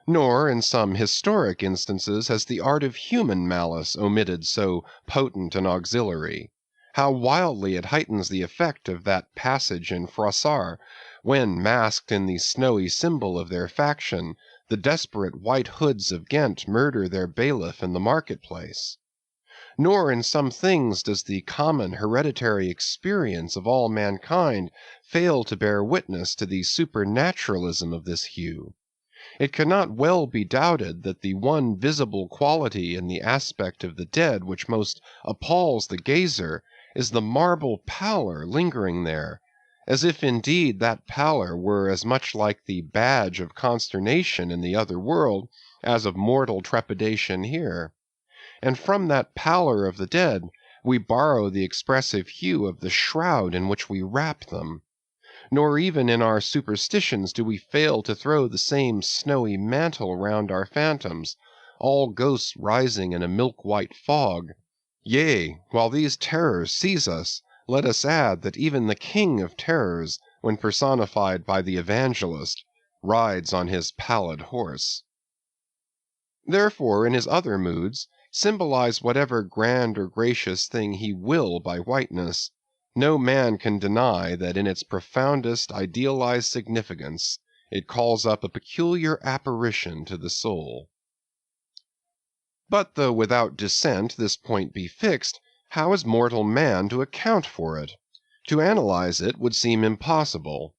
nor in some historic instances has the art of human malice omitted so potent an auxiliary. How wildly it heightens the effect of that passage in Froissart, when, masked in the snowy symbol of their faction, the desperate White Hoods of Ghent murder their bailiff in the market-place. Nor in some things does the common hereditary experience of all mankind fail to bear witness to the supernaturalism of this hue. It cannot well be doubted that the one visible quality in the aspect of the dead which most appalls the gazer is the marble pallor lingering there, as if indeed that pallor were as much like the badge of consternation in the other world as of mortal trepidation here. And from that pallor of the dead we borrow the expressive hue of the shroud in which we wrap them. Nor even in our superstitions do we fail to throw the same snowy mantle round our phantoms, all ghosts rising in a milk-white fog. Yea, while these terrors seize us, let us add that even the King of Terrors, when personified by the Evangelist, rides on his pallid horse. Therefore, in his other moods, symbolize whatever grand or gracious thing he will by whiteness, no man can deny that in its profoundest idealized significance it calls up a peculiar apparition to the soul. But though without dissent this point be fixed, how is mortal man to account for it? To analyze it would seem impossible.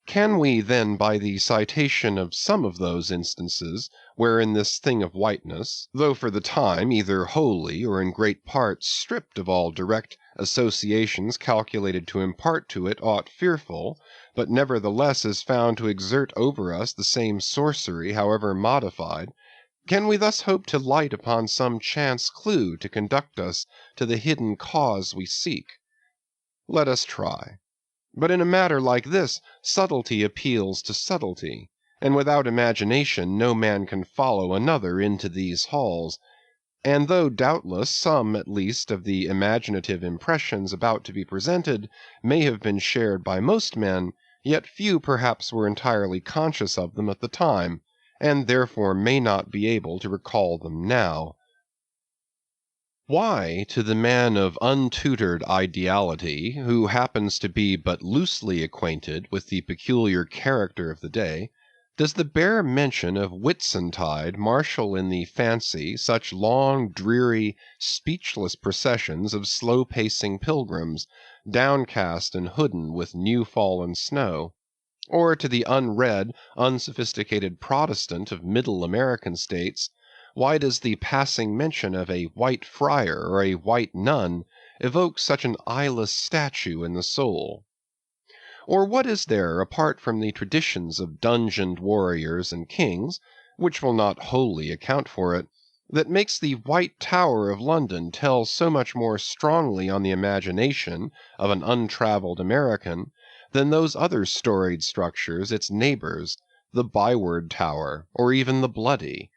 Can we then by the citation of some of those instances wherein this thing of whiteness, though for the time either wholly or in great part stripped of all direct associations calculated to impart to it aught fearful, but nevertheless is found to exert over us the same sorcery however modified, can we thus hope to light upon some chance clue to conduct us to the hidden cause we seek? Let us try. But in a matter like this, subtlety appeals to subtlety, and without imagination no man can follow another into these halls. And though doubtless some at least of the imaginative impressions about to be presented may have been shared by most men, yet few perhaps were entirely conscious of them at the time, and therefore may not be able to recall them now. Why, to the man of untutored ideality, who happens to be but loosely acquainted with the peculiar character of the day, does the bare mention of Whitsuntide marshal in the fancy such long, dreary, speechless processions of slow-pacing pilgrims, downcast and hooded with new-fallen snow? Or to the unread, unsophisticated Protestant of middle American states, why does the passing mention of a white friar or a white nun evoke such an eyeless statue in the soul? Or what is there, apart from the traditions of dungeoned warriors and kings, which will not wholly account for it, that makes the White Tower of London tell so much more strongly on the imagination of an untravelled American than those other storied structures its neighbors, the Byward Tower, or even the Bloody?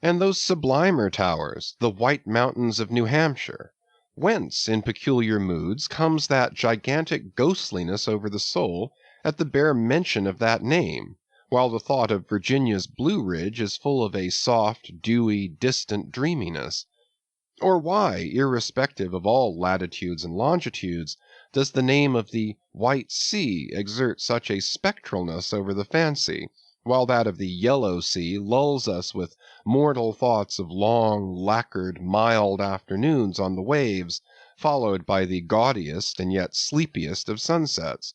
And those sublimer towers, the White Mountains of New Hampshire? Whence, in peculiar moods, comes that gigantic ghostliness over the soul at the bare mention of that name, while the thought of Virginia's Blue Ridge is full of a soft, dewy, distant dreaminess? Or why, irrespective of all latitudes and longitudes, does the name of the White Sea exert such a spectralness over the fancy, while that of the Yellow Sea lulls us with mortal thoughts of long, lacquered, mild afternoons on the waves, followed by the gaudiest and yet sleepiest of sunsets?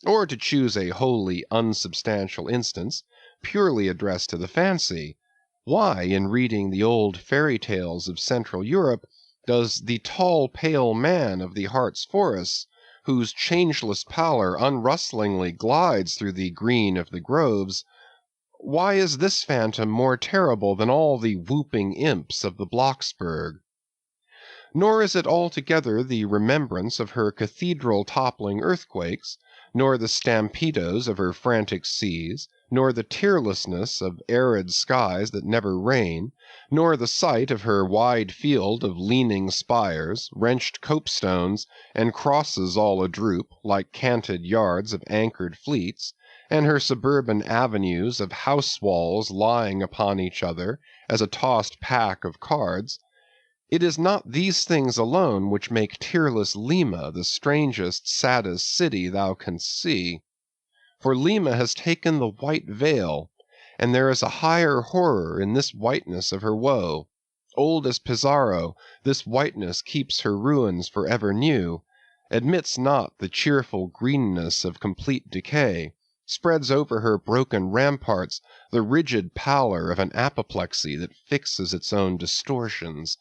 Or to choose a wholly unsubstantial instance, purely addressed to the fancy, why, in reading the old fairy tales of Central Europe, does the tall pale man of the Hartz forests, whose changeless pallor unrustlingly glides through the green of the groves, why is this phantom more terrible than all the whooping imps of the Blocksberg? Nor is it altogether the remembrance of her cathedral-toppling earthquakes, nor the stampedos of her frantic seas, nor the tearlessness of arid skies that never rain, nor the sight of her wide field of leaning spires, wrenched copestones, and crosses all adroop, like canted yards of anchored fleets, and her suburban avenues of house walls lying upon each other as a tossed pack of cards. It is not these things alone which make tearless Lima the strangest, saddest city thou canst see. For Lima has taken the white veil, and there is a higher horror in this whiteness of her woe. Old as Pizarro, this whiteness keeps her ruins for ever new, admits not the cheerful greenness of complete decay, spreads over her broken ramparts the rigid pallor of an apoplexy that fixes its own distortions.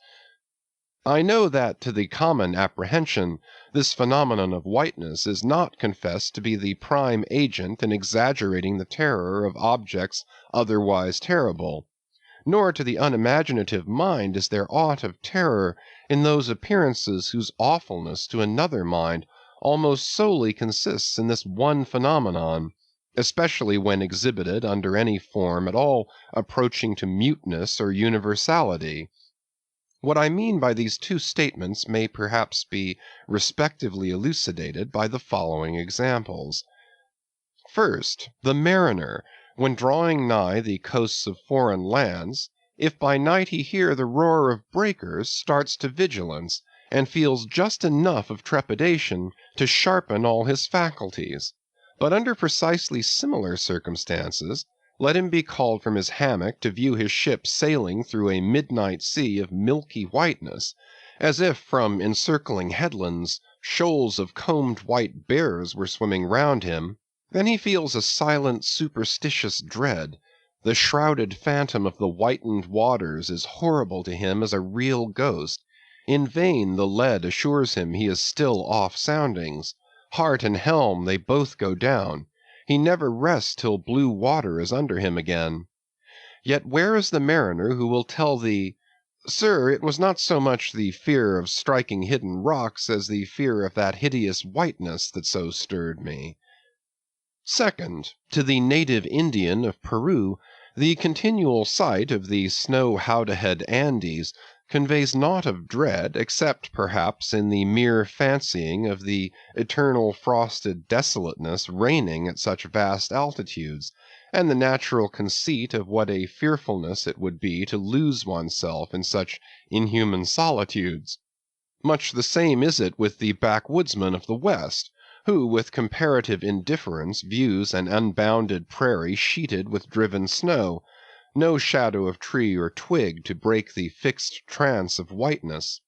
I know that to the common apprehension this phenomenon of whiteness is not confessed to be the prime agent in exaggerating the terror of objects otherwise terrible, nor to the unimaginative mind is there aught of terror in those appearances whose awfulness to another mind almost solely consists in this one phenomenon, especially when exhibited under any form at all approaching to muteness or universality. What I mean by these two statements may perhaps be respectively elucidated by the following examples. First, the mariner, when drawing nigh the coasts of foreign lands, if by night he hear the roar of breakers, starts to vigilance, and feels just enough of trepidation to sharpen all his faculties. But under precisely similar circumstances, let him be called from his hammock to view his ship sailing through a midnight sea of milky whiteness, as if from encircling headlands shoals of combed white bears were swimming round him, then he feels a silent superstitious dread. The shrouded phantom of the whitened waters is horrible to him as a real ghost. In vain the lead assures him he is still off soundings. Heart and helm they both go down. He never rests till blue water is under him again. Yet where is the mariner who will tell thee, "Sir, it was not so much the fear of striking hidden rocks as the fear of that hideous whiteness that so stirred me"? Second, to the native Indian of Peru, the continual sight of the snow-howdahed Andes conveys naught of dread, except perhaps in the mere fancying of the eternal frosted desolateness reigning at such vast altitudes, and the natural conceit of what a fearfulness it would be to lose oneself in such inhuman solitudes. Much the same is it with the backwoodsman of the West, who with comparative indifference views an unbounded prairie sheeted with driven snow, no shadow of tree or twig to break the fixed trance of whiteness.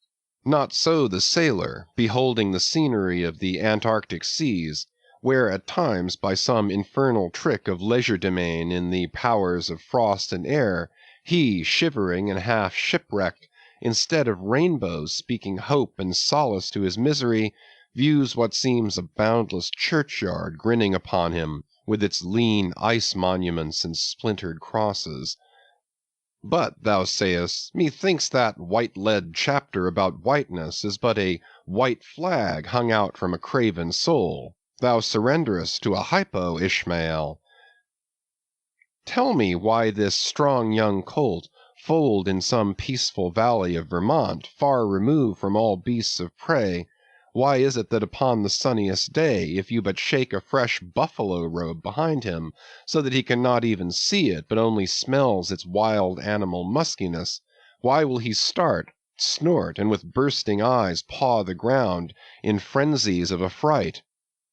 Not so the sailor, beholding the scenery of the Antarctic seas, where at times by some infernal trick of legerdemain in the powers of frost and air, he, shivering and half shipwrecked, instead of rainbows speaking hope and solace to his misery, views what seems a boundless churchyard grinning upon him, with its lean ice monuments and splintered crosses. But, thou sayest, methinks that white lead chapter about whiteness is but a white flag hung out from a craven soul. Thou surrenderest to a hypo, Ishmael. Tell me why this strong young colt, foaled in some peaceful valley of Vermont, far removed from all beasts of prey, why is it that upon the sunniest day, if you but shake a fresh buffalo robe behind him, so that he cannot even see it, but only smells its wild animal muskiness, why will he start, snort, and with bursting eyes paw the ground, in frenzies of affright?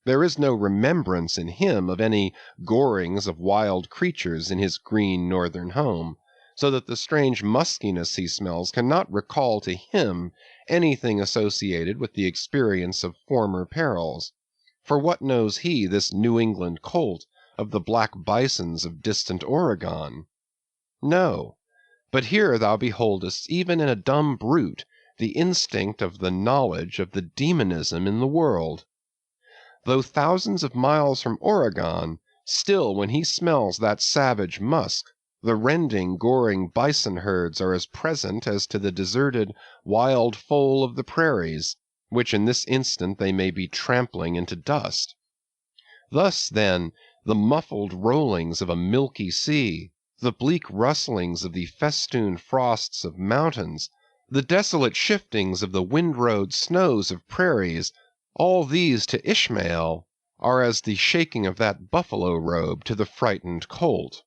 There is no remembrance in him of any gorings of wild creatures in his green northern home, so that the strange muskiness he smells cannot recall to him anything associated with the experience of former perils. For what knows he, this New England colt, of the black bisons of distant Oregon? No, but here thou beholdest even in a dumb brute the instinct of the knowledge of the demonism in the world. Though thousands of miles from Oregon, still when he smells that savage musk, the rending, goring bison herds are as present as to the deserted, wild foal of the prairies, which in this instant they may be trampling into dust. Thus, then, the muffled rollings of a milky sea, the bleak rustlings of the festooned frosts of mountains, the desolate shiftings of the windrowed snows of prairies, all these to Ishmael are as the shaking of that buffalo robe to the frightened colt.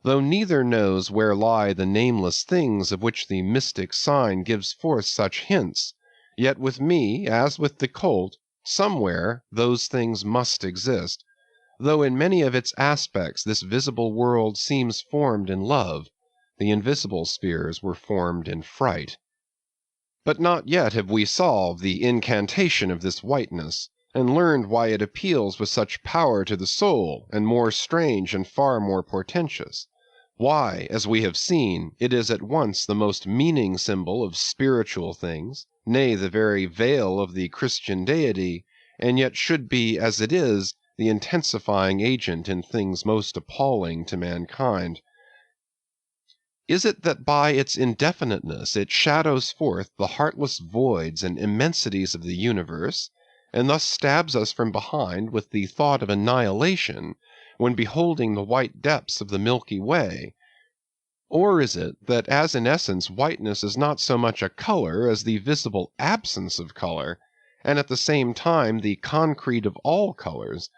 Though neither knows where lie the nameless things of which the mystic sign gives forth such hints, yet with me, as with the colt, somewhere those things must exist, though in many of its aspects this visible world seems formed in love, the invisible spheres were formed in fright. But not yet have we solved the incantation of this whiteness, and learned why it appeals with such power to the soul, and more strange and far more portentous. Why, as we have seen, it is at once the most meaning symbol of spiritual things, nay, the very veil of the Christian deity, and yet should be, as it is, the intensifying agent in things most appalling to mankind. Is it that by its indefiniteness it shadows forth the heartless voids and immensities of the universe, and thus stabs us from behind with the thought of annihilation when beholding the white depths of the Milky Way? Or is it that as in essence whiteness is not so much a color as the visible absence of color, and at the same time the concrete of all colors?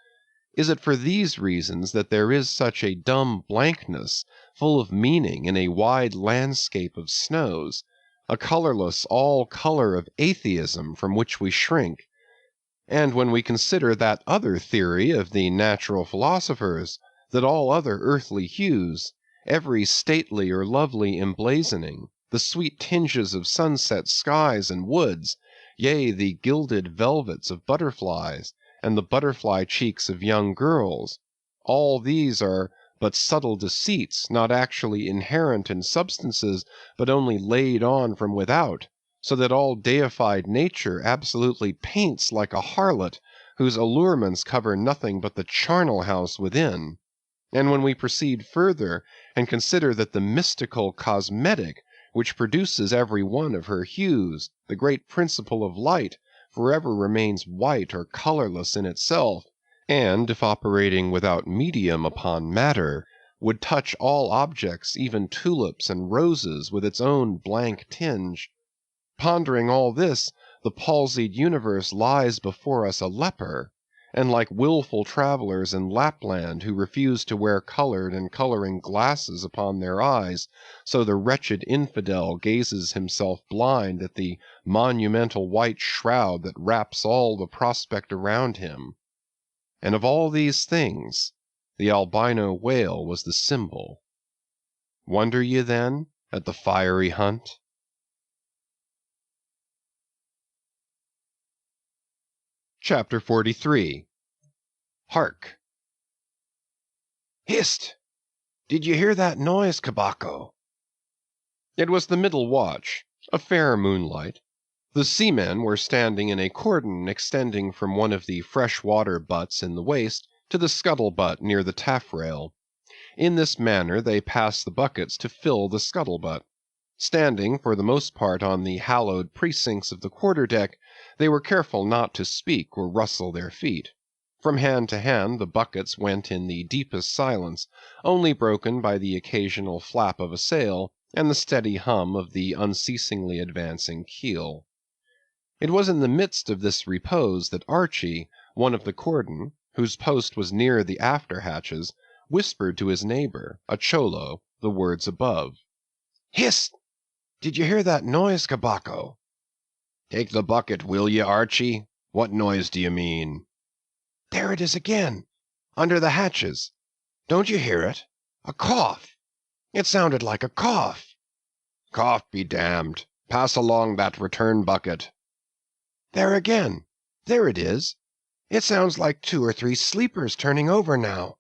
Is it for these reasons that there is such a dumb blankness, full of meaning in a wide landscape of snows, a colorless all color of atheism from which we shrink? And when we consider that other theory of the natural philosophers, that all other earthly hues, every stately or lovely emblazoning, the sweet tinges of sunset skies and woods, yea, the gilded velvets of butterflies, and the butterfly cheeks of young girls, all these are but subtle deceits, not actually inherent in substances, but only laid on from without, so that all deified nature absolutely paints like a harlot, whose allurements cover nothing but the charnel house within. And when we proceed further, and consider that the mystical cosmetic, which produces every one of her hues, the great principle of light, forever remains white or colorless in itself, and, if operating without medium upon matter, would touch all objects, even tulips and roses, with its own blank tinge. Pondering all this, the palsied universe lies before us a leper, and like willful travelers in Lapland who refuse to wear colored and coloring glasses upon their eyes, so the wretched infidel gazes himself blind at the monumental white shroud that wraps all the prospect around him. And of all these things, the albino whale was the symbol. Wonder ye then at the fiery hunt? Chapter 43. Hark! Hist! Did you hear that noise, Kabako? It was the middle watch, a fair moonlight. The seamen were standing in a cordon extending from one of the fresh-water butts in the waist to the scuttle-butt near the taffrail. In this manner they passed the buckets to fill the scuttle-butt. Standing for the most part on the hallowed precincts of the quarter-deck, they were careful not to speak or rustle their feet. From hand to hand the buckets went in the deepest silence, only broken by the occasional flap of a sail and the steady hum of the unceasingly advancing keel. It was in the midst of this repose that Archie, one of the cordon, whose post was near the after hatches, whispered to his neighbor, a cholo, the words above. Hist! Did you hear that noise, Kabako? Take the bucket, will ye, Archie? What noise do you mean? There it is again, under the hatches. Don't you hear it? A cough. It sounded like a cough. Cough be damned. Pass along that return bucket. There again. There it is. It sounds like 2 or 3 sleepers turning over now.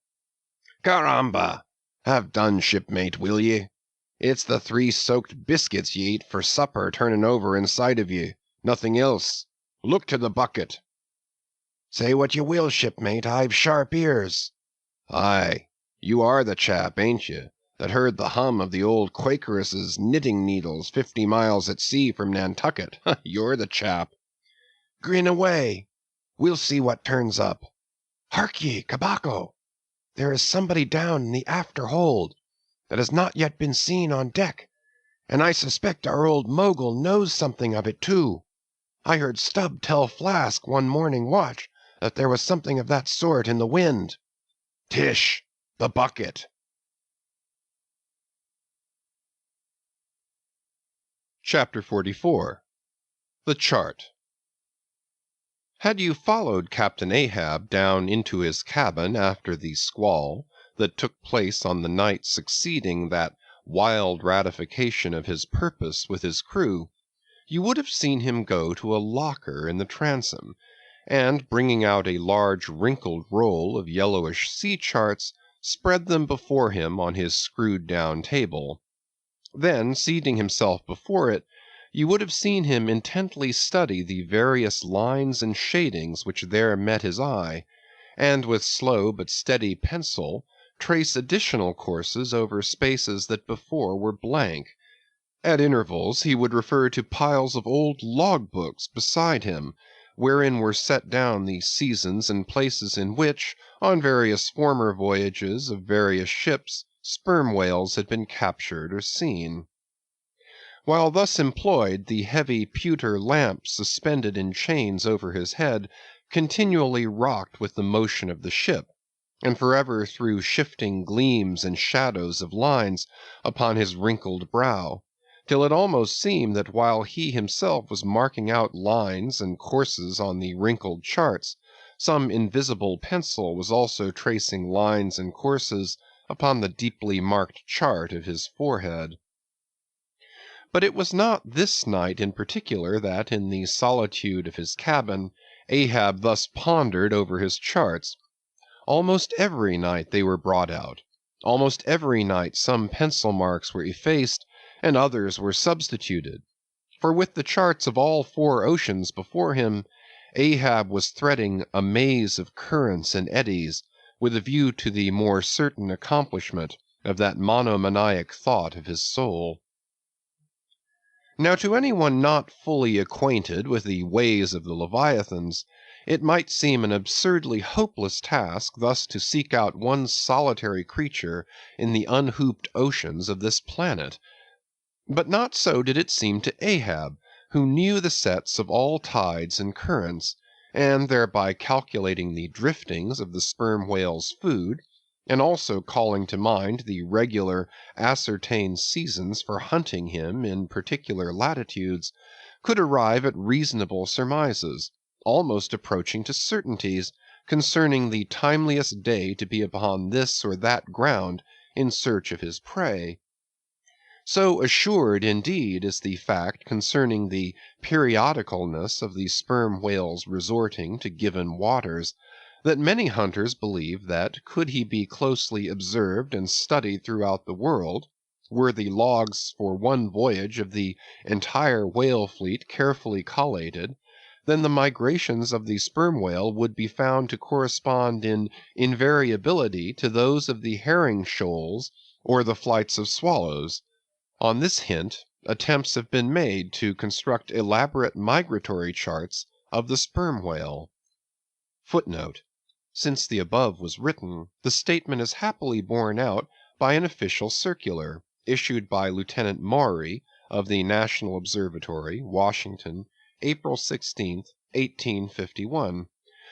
Caramba! Have done, shipmate, will ye? It's the 3 soaked biscuits ye ate for supper turning over inside of ye. Nothing else. Look to the bucket. Say what you will, shipmate, I've sharp ears. Aye, you are the chap, ain't you, that heard the hum of the old Quakeress's knitting needles 50 miles at sea from Nantucket? You're the chap. Grin away. We'll see what turns up. Hark ye, Kabako. There is somebody down in the after hold that has not yet been seen on deck, and I suspect our old Mogul knows something of it too. I heard Stubb tell Flask one morning watch that there was something of that sort in the wind. Tish, the bucket. Chapter 44. The Chart. Had you followed Captain Ahab down into his cabin after the squall that took place on the night succeeding that wild ratification of his purpose with his crew, you would have seen him go to a locker in the transom, and bringing out a large wrinkled roll of yellowish sea charts, spread them before him on his screwed-down table. Then, seating himself before it, you would have seen him intently study the various lines and shadings which there met his eye, and with slow but steady pencil trace additional courses over spaces that before were blank. At intervals he would refer to piles of old log-books beside him, wherein were set down the seasons and places in which, on various former voyages of various ships, sperm whales had been captured or seen. While thus employed, the heavy pewter lamp suspended in chains over his head continually rocked with the motion of the ship, and forever threw shifting gleams and shadows of lines upon his wrinkled brow, till it almost seemed that while he himself was marking out lines and courses on the wrinkled charts, some invisible pencil was also tracing lines and courses upon the deeply marked chart of his forehead. But it was not this night in particular that, in the solitude of his cabin, Ahab thus pondered over his charts. Almost every night they were brought out. Almost every night some pencil marks were effaced and others were substituted. For with the charts of all 4 oceans before him, Ahab was threading a maze of currents and eddies, with a view to the more certain accomplishment of that monomaniac thought of his soul. Now to anyone not fully acquainted with the ways of the Leviathans, it might seem an absurdly hopeless task thus to seek out one solitary creature in the unhooped oceans of this planet. But not so did it seem to Ahab, who knew the sets of all tides and currents, and thereby calculating the driftings of the sperm whale's food, and also calling to mind the regular ascertained seasons for hunting him in particular latitudes, could arrive at reasonable surmises, almost approaching to certainties, concerning the timeliest day to be upon this or that ground in search of his prey. So assured, indeed, is the fact concerning the periodicalness of the sperm whale's resorting to given waters, that many hunters believe that, could he be closely observed and studied throughout the world, were the logs for one voyage of the entire whale fleet carefully collated, then the migrations of the sperm whale would be found to correspond in invariability to those of the herring shoals or the flights of swallows. On this hint, attempts have been made to construct elaborate migratory charts of the sperm whale. Footnote: since the above was written, the statement is happily borne out by an official circular, issued by Lieutenant Maury, of the National Observatory, Washington, April 16, 1851.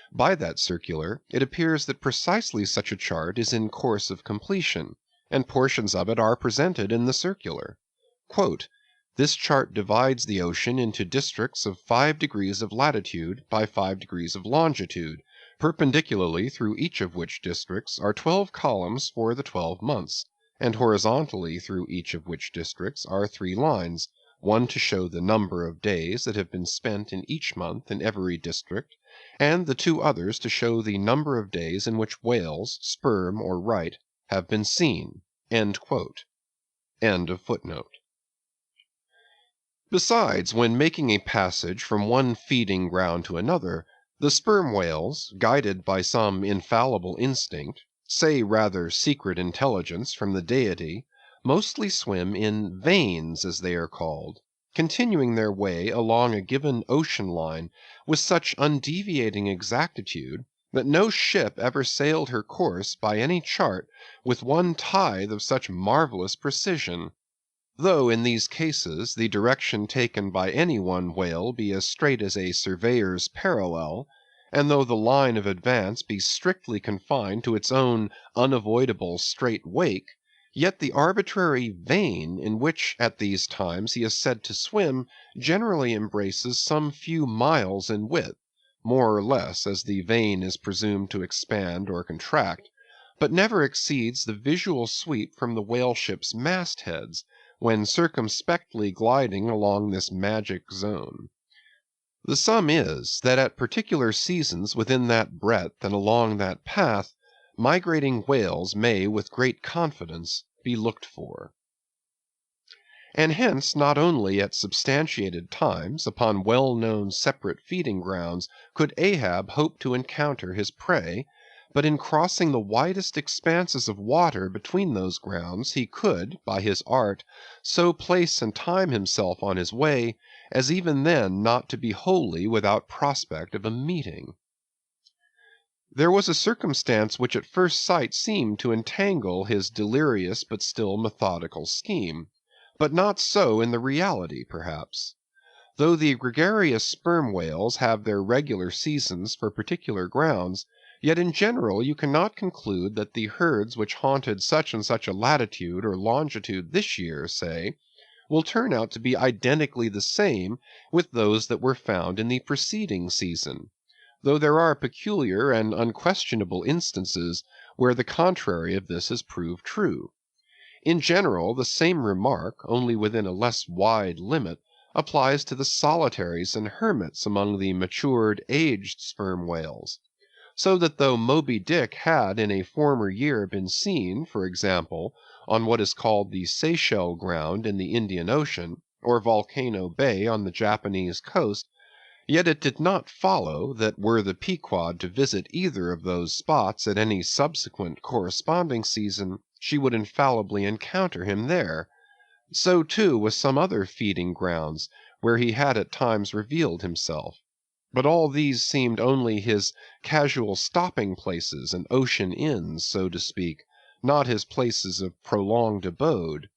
By that circular, it appears that precisely such a chart is in course of completion, and portions of it are presented in the circular. Quote, "This chart divides the ocean into districts of 5 degrees of latitude by 5 degrees of longitude, perpendicularly through each of which districts are 12 columns for the 12 months, and horizontally through each of which districts are 3 lines, one to show the number of days that have been spent in each month in every district, and the 2 others to show the number of days in which whales, sperm or right, have been seen." End quote. End of footnote. Besides, when making a passage from one feeding ground to another, the sperm whales, guided by some infallible instinct, say rather secret intelligence from the Deity, mostly swim in veins, as they are called, continuing their way along a given ocean line with such undeviating exactitude that no ship ever sailed her course by any chart with 1/10 of such marvelous precision. Though in these cases the direction taken by any one whale be as straight as a surveyor's parallel, and though the line of advance be strictly confined to its own unavoidable straight wake, yet the arbitrary vein in which at these times he is said to swim generally embraces some few miles in width, more or less as the vein is presumed to expand or contract, but never exceeds the visual sweep from the whale ship's mastheads, when circumspectly gliding along this magic zone. The sum is, that at particular seasons within that breadth and along that path, migrating whales may with great confidence be looked for. And hence not only at substantiated times, upon well-known separate feeding grounds, could Ahab hope to encounter his prey, but in crossing the widest expanses of water between those grounds he could, by his art, so place and time himself on his way, as even then not to be wholly without prospect of a meeting. There was a circumstance which at first sight seemed to entangle his delirious but still methodical scheme, but not so in the reality perhaps. Though the gregarious sperm whales have their regular seasons for particular grounds, yet in general you cannot conclude that the herds which haunted such and such a latitude or longitude this year, say, will turn out to be identically the same with those that were found in the preceding season, though there are peculiar and unquestionable instances where the contrary of this has proved true. In general, the same remark, only within a less wide limit, applies to the solitaries and hermits among the matured, aged sperm whales. So that though Moby Dick had in a former year been seen, for example, on what is called the Seychelle Ground in the Indian Ocean, or Volcano Bay on the Japanese coast, yet it did not follow that were the Pequod to visit either of those spots at any subsequent corresponding season, she would infallibly encounter him there. So too with some other feeding grounds, where he had at times revealed himself. But all these seemed only his casual stopping places and ocean inns, so to speak, not his places of prolonged abode.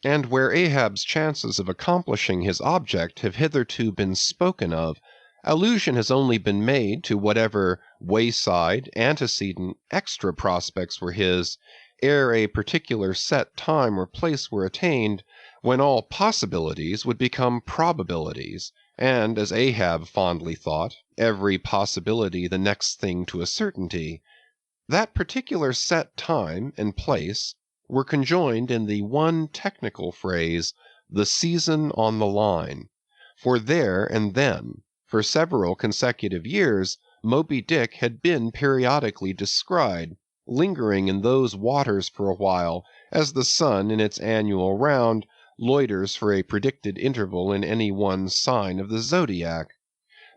And where Ahab's chances of accomplishing his object have hitherto been spoken of, allusion has only been made to whatever wayside, antecedent, extra prospects were his, ere a particular set time or place were attained, when all possibilities would become probabilities, and, as Ahab fondly thought, every possibility the next thing to a certainty. That particular set time and place were conjoined in the one technical phrase, the season on the line, for there and then, for several consecutive years, Moby Dick had been periodically descried, lingering in those waters for a while, as the sun in its annual round loiters for a predicted interval in any one sign of the zodiac.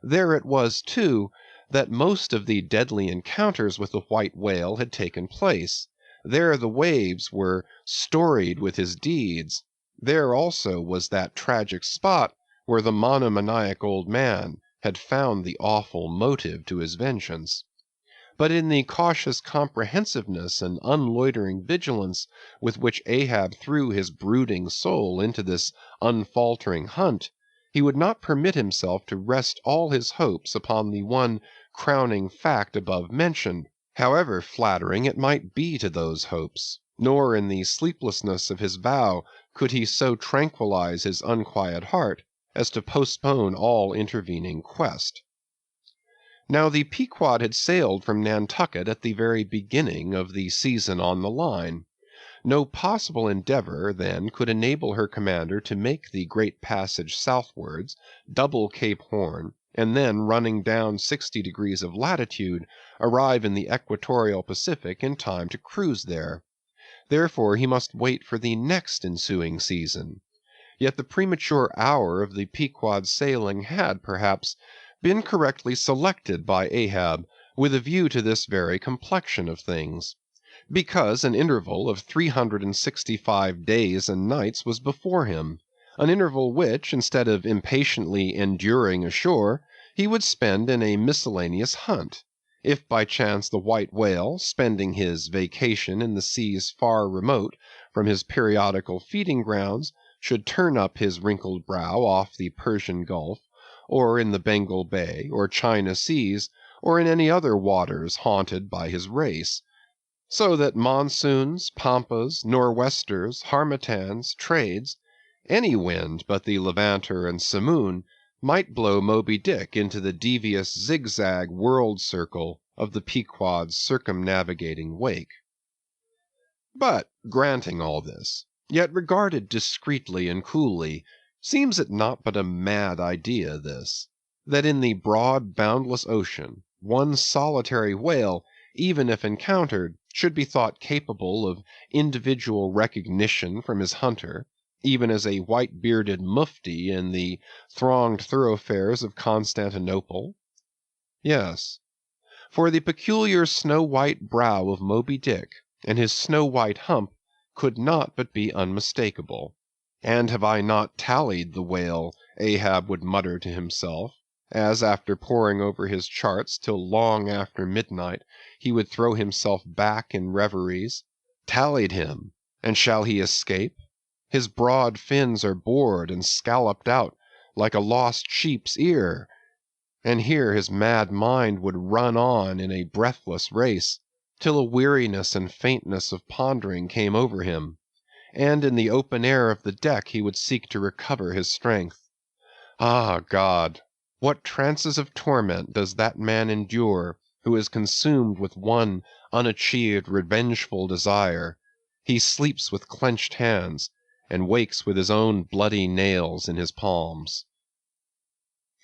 There it was, too, that most of the deadly encounters with the white whale had taken place. There the waves were storied with his deeds. There also was that tragic spot where the monomaniac old man had found the awful motive to his vengeance. But in the cautious comprehensiveness and unloitering vigilance with which Ahab threw his brooding soul into this unfaltering hunt, he would not permit himself to rest all his hopes upon the one crowning fact above mentioned, however flattering it might be to those hopes, nor in the sleeplessness of his vow could he so tranquilize his unquiet heart as to postpone all intervening quest. Now the Pequod had sailed from Nantucket at the very beginning of the season on the line. No possible endeavor, then, could enable her commander to make the great passage southwards, double Cape Horn, and then, running down 60 degrees of latitude, arrive in the equatorial Pacific in time to cruise there. Therefore he must wait for the next ensuing season. Yet the premature hour of the Pequod's sailing had, perhaps, been correctly selected by Ahab with a view to this very complexion of things, because an interval of 365 days and nights was before him, an interval which, instead of impatiently enduring ashore, he would spend in a miscellaneous hunt, if by chance the white whale, spending his vacation in the seas far remote from his periodical feeding grounds, should turn up his wrinkled brow off the Persian Gulf, or in the Bengal Bay, or China Seas, or in any other waters haunted by his race, so that monsoons, pampas, nor'westers, harmattans, trades, any wind but the levanter and simoon, might blow Moby Dick into the devious zigzag world circle of the Pequod's circumnavigating wake. But, granting all this, yet regarded discreetly and coolly, seems it not but a mad idea this, that in the broad boundless ocean, one solitary whale, even if encountered, should be thought capable of individual recognition from his hunter, even as a white-bearded mufti in the thronged thoroughfares of Constantinople? Yes, for the peculiar snow-white brow of Moby Dick and his snow-white hump could not but be unmistakable. And have I not tallied the whale, Ahab would mutter to himself, as after poring over his charts till long after midnight he would throw himself back in reveries, tallied him, and shall he escape? His broad fins are bored and scalloped out like a lost sheep's ear. And here his mad mind would run on in a breathless race, till a weariness and faintness of pondering came over him, and in the open air of the deck he would seek to recover his strength. Ah, God! What trances of torment does that man endure who is consumed with one unachieved revengeful desire? He sleeps with clenched hands, and wakes with his own bloody nails in his palms.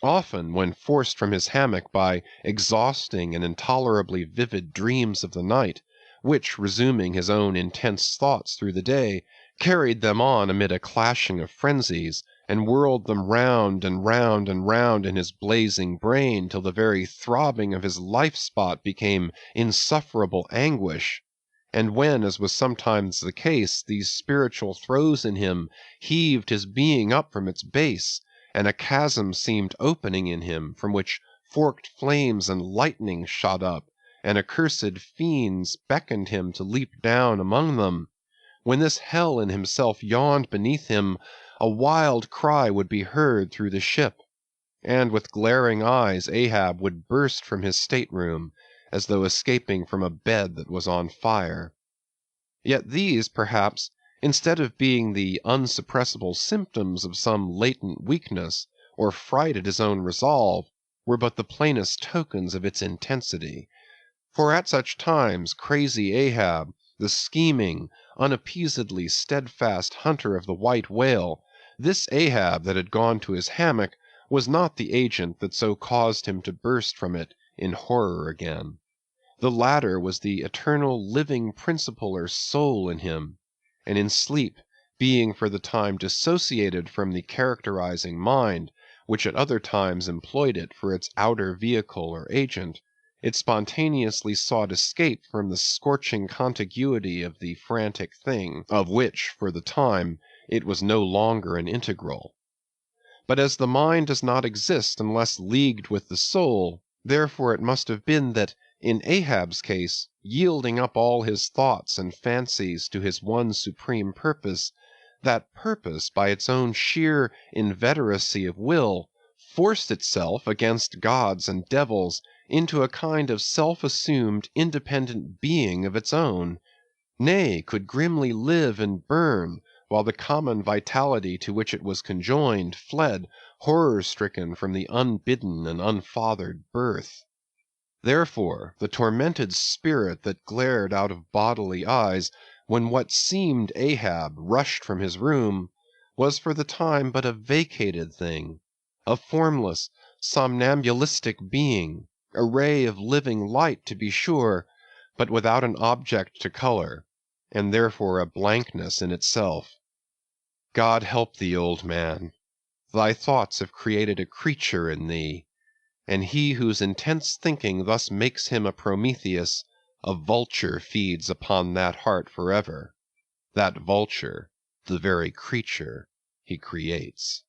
Often, when forced from his hammock by exhausting and intolerably vivid dreams of the night, which, resuming his own intense thoughts through the day, carried them on amid a clashing of frenzies, and whirled them round and round and round in his blazing brain till the very throbbing of his life-spot became insufferable anguish, and when, as was sometimes the case, these spiritual throes in him heaved his being up from its base, and a chasm seemed opening in him, from which forked flames and lightning shot up, and accursed fiends beckoned him to leap down among them, when this hell in himself yawned beneath him, a wild cry would be heard through the ship, and with glaring eyes Ahab would burst from his stateroom, as though escaping from a bed that was on fire. Yet these, perhaps, instead of being the unsuppressible symptoms of some latent weakness, or fright at his own resolve, were but the plainest tokens of its intensity. For at such times crazy Ahab, the scheming, unappeasedly steadfast hunter of the white whale, this Ahab that had gone to his hammock, was not the agent that so caused him to burst from it in horror again. The latter was the eternal living principle or soul in him, and in sleep, being for the time dissociated from the characterizing mind, which at other times employed it for its outer vehicle or agent, it spontaneously sought escape from the scorching contiguity of the frantic thing, of which, for the time, it was no longer an integral. But as the mind does not exist unless leagued with the soul, therefore it must have been that, in Ahab's case, yielding up all his thoughts and fancies to his one supreme purpose, that purpose, by its own sheer inveteracy of will, forced itself against gods and devils into a kind of self-assumed independent being of its own, nay, could grimly live and burn, while the common vitality to which it was conjoined fled, horror-stricken, from the unbidden and unfathered birth. Therefore, the tormented spirit that glared out of bodily eyes when what seemed Ahab rushed from his room, was for the time but a vacated thing, a formless, somnambulistic being, a ray of living light to be sure, but without an object to color, and therefore a blankness in itself. God help thee, old man! Thy thoughts have created a creature in thee, and he whose intense thinking thus makes him a Prometheus, a vulture feeds upon that heart forever, that vulture the very creature he creates.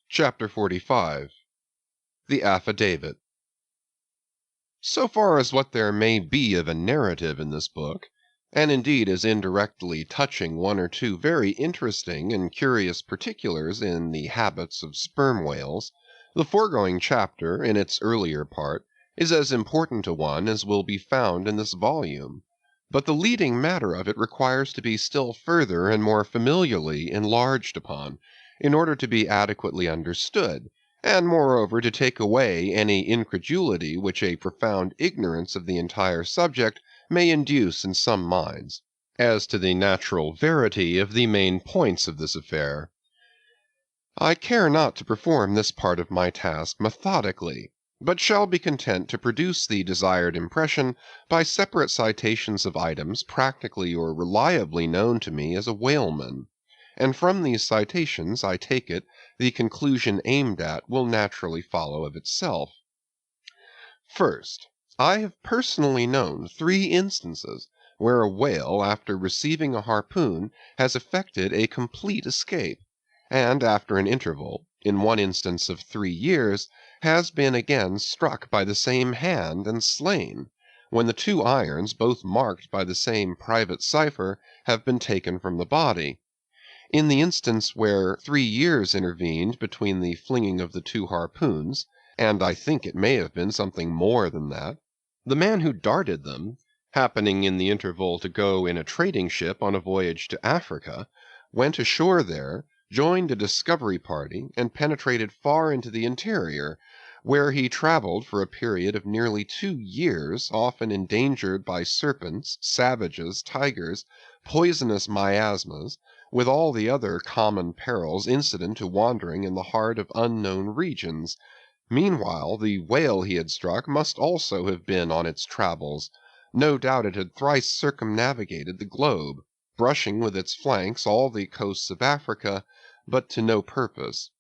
Chapter 45. The Affidavit. So far as what there may be of a narrative in this book, and indeed as indirectly touching one or two very interesting and curious particulars in the habits of sperm whales, the foregoing chapter, in its earlier part, is as important a one as will be found in this volume, but the leading matter of it requires to be still further and more familiarly enlarged upon, in order to be adequately understood, and moreover to take away any incredulity which a profound ignorance of the entire subject may induce in some minds, as to the natural verity of the main points of this affair. I care not to perform this part of my task methodically, but shall be content to produce the desired impression by separate citations of items practically or reliably known to me as a whaleman, and from these citations, I take it, the conclusion aimed at will naturally follow of itself. First, I have personally known 3 instances where a whale, after receiving a harpoon, has effected a complete escape, and after an interval, in one instance of 3 years, has been again struck by the same hand and slain, when the 2 irons, both marked by the same private cipher, have been taken from the body. In the instance where 3 years intervened between the flinging of the 2 harpoons, and I think it may have been something more than that, the man who darted them, happening in the interval to go in a trading ship on a voyage to Africa, went ashore there, joined a discovery party, and penetrated far into the interior, where he traveled for a period of nearly 2 years, often endangered by serpents, savages, tigers, poisonous miasmas, with all the other common perils incident to wandering in the heart of unknown regions. Meanwhile, the whale he had struck must also have been on its travels. No doubt it had thrice circumnavigated the globe, brushing with its flanks all the coasts of Africa, but to no purpose.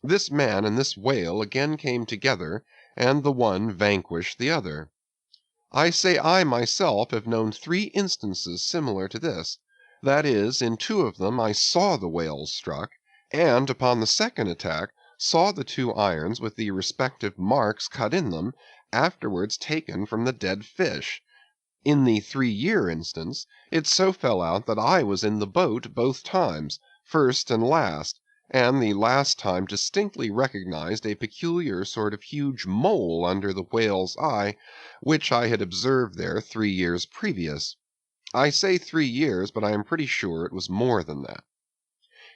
This man and this whale again came together, and the one vanquished the other. I say I myself have known 3 instances similar to this. That is, in 2 of them I saw the whales struck, and upon the second attack saw the 2 irons with the respective marks cut in them, afterwards taken from the dead fish. In the 3-year instance, it so fell out that I was in the boat both times, first and last, and the last time distinctly recognized a peculiar sort of huge mole under the whale's eye, which I had observed there 3 years previous. I say 3 years, but I am pretty sure it was more than that.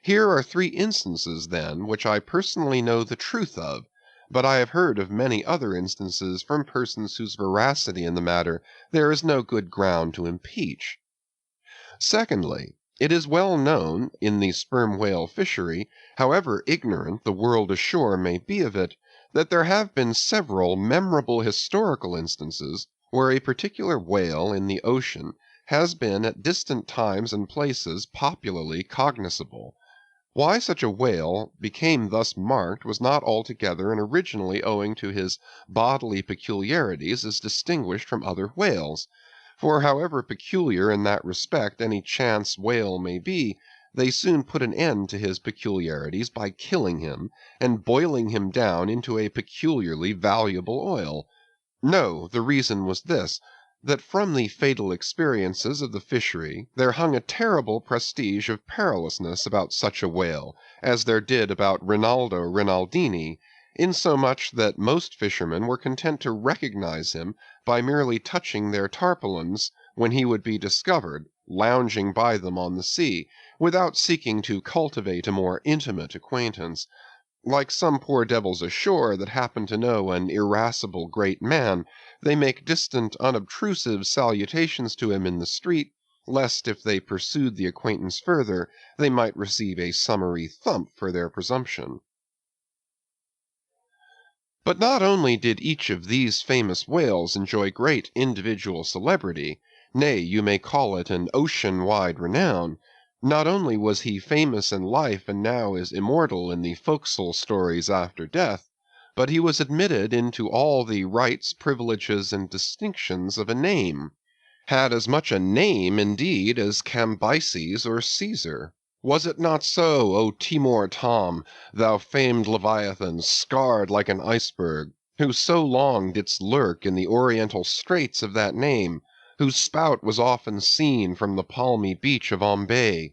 Here are 3 instances, then, which I personally know the truth of, but I have heard of many other instances from persons whose veracity in the matter there is no good ground to impeach. Secondly, it is well known in the sperm whale fishery, however ignorant the world ashore may be of it, that there have been several memorable historical instances where a particular whale in the ocean has been at distant times and places popularly cognizable. Why such a whale became thus marked was not altogether and originally owing to his bodily peculiarities as distinguished from other whales, for however peculiar in that respect any chance whale may be, they soon put an end to his peculiarities by killing him and boiling him down into a peculiarly valuable oil. No, the reason was this, that from the fatal experiences of the fishery there hung a terrible prestige of perilousness about such a whale, as there did about Rinaldo Rinaldini, insomuch that most fishermen were content to recognize him by merely touching their tarpaulins when he would be discovered, lounging by them on the sea, without seeking to cultivate a more intimate acquaintance. Like some poor devils ashore that happen to know an irascible great man, they make distant unobtrusive salutations to him in the street, lest if they pursued the acquaintance further, they might receive a summary thump for their presumption. But not only did each of these famous whales enjoy great individual celebrity, nay, you may call it an ocean-wide renown, not only was he famous in life and now is immortal in the forecastle stories after death, but he was admitted into all the rights, privileges, and distinctions of a name, had as much a name, indeed, as Cambyses or Caesar. Was it not so, O Timor Tom, thou famed Leviathan, scarred like an iceberg, who so long didst lurk in the oriental straits of that name, whose spout was often seen from the palmy beach of Ombay?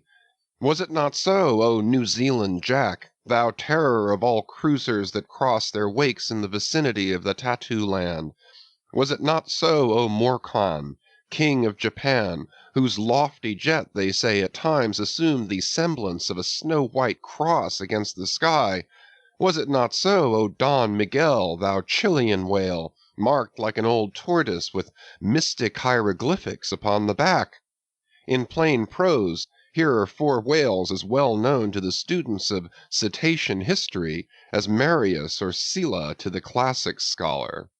Was it not so, O New Zealand Jack, thou terror of all cruisers that cross their wakes in the vicinity of the Tattoo Land? Was it not so, O Morkan, King of Japan, whose lofty jet, they say, at times assumed the semblance of a snow-white cross against the sky? Was it not so, O Don Miguel, thou Chilean whale, marked like an old tortoise with mystic hieroglyphics upon the back? In plain prose, Here are 4 whales as well known to the students of cetacean history as Marius or Sylla to the classic scholar.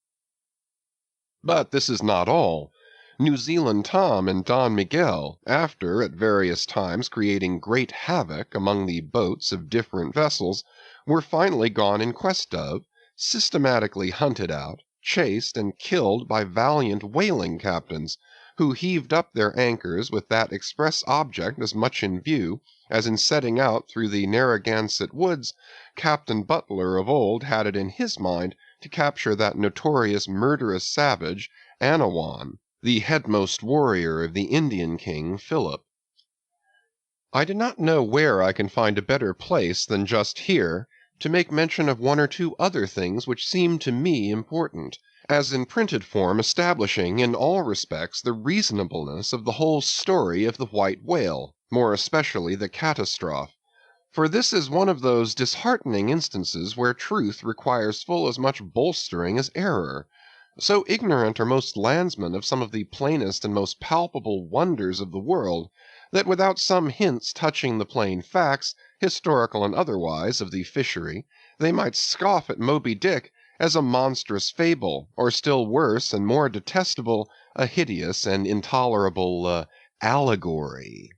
But this is not all. New Zealand Tom and Don Miguel, after at various times creating great havoc among the boats of different vessels, were finally gone in quest of, systematically hunted out, chased, and killed by valiant whaling captains, who heaved up their anchors with that express object as much in view as in setting out through the Narragansett woods Captain Butler of old had it in his mind to capture that notorious murderous savage, Anawan, the headmost warrior of the Indian king Philip. I do not know where I can find a better place than just here to make mention of 1 or 2 other things which seem to me important, as in printed form establishing in all respects the reasonableness of the whole story of the white whale, more especially the catastrophe. For this is one of those disheartening instances where truth requires full as much bolstering as error. So ignorant are most landsmen of some of the plainest and most palpable wonders of the world, that without some hints touching the plain facts, historical and otherwise, of the fishery, they might scoff at Moby Dick as a monstrous fable, or still worse and more detestable, a hideous and intolerable allegory.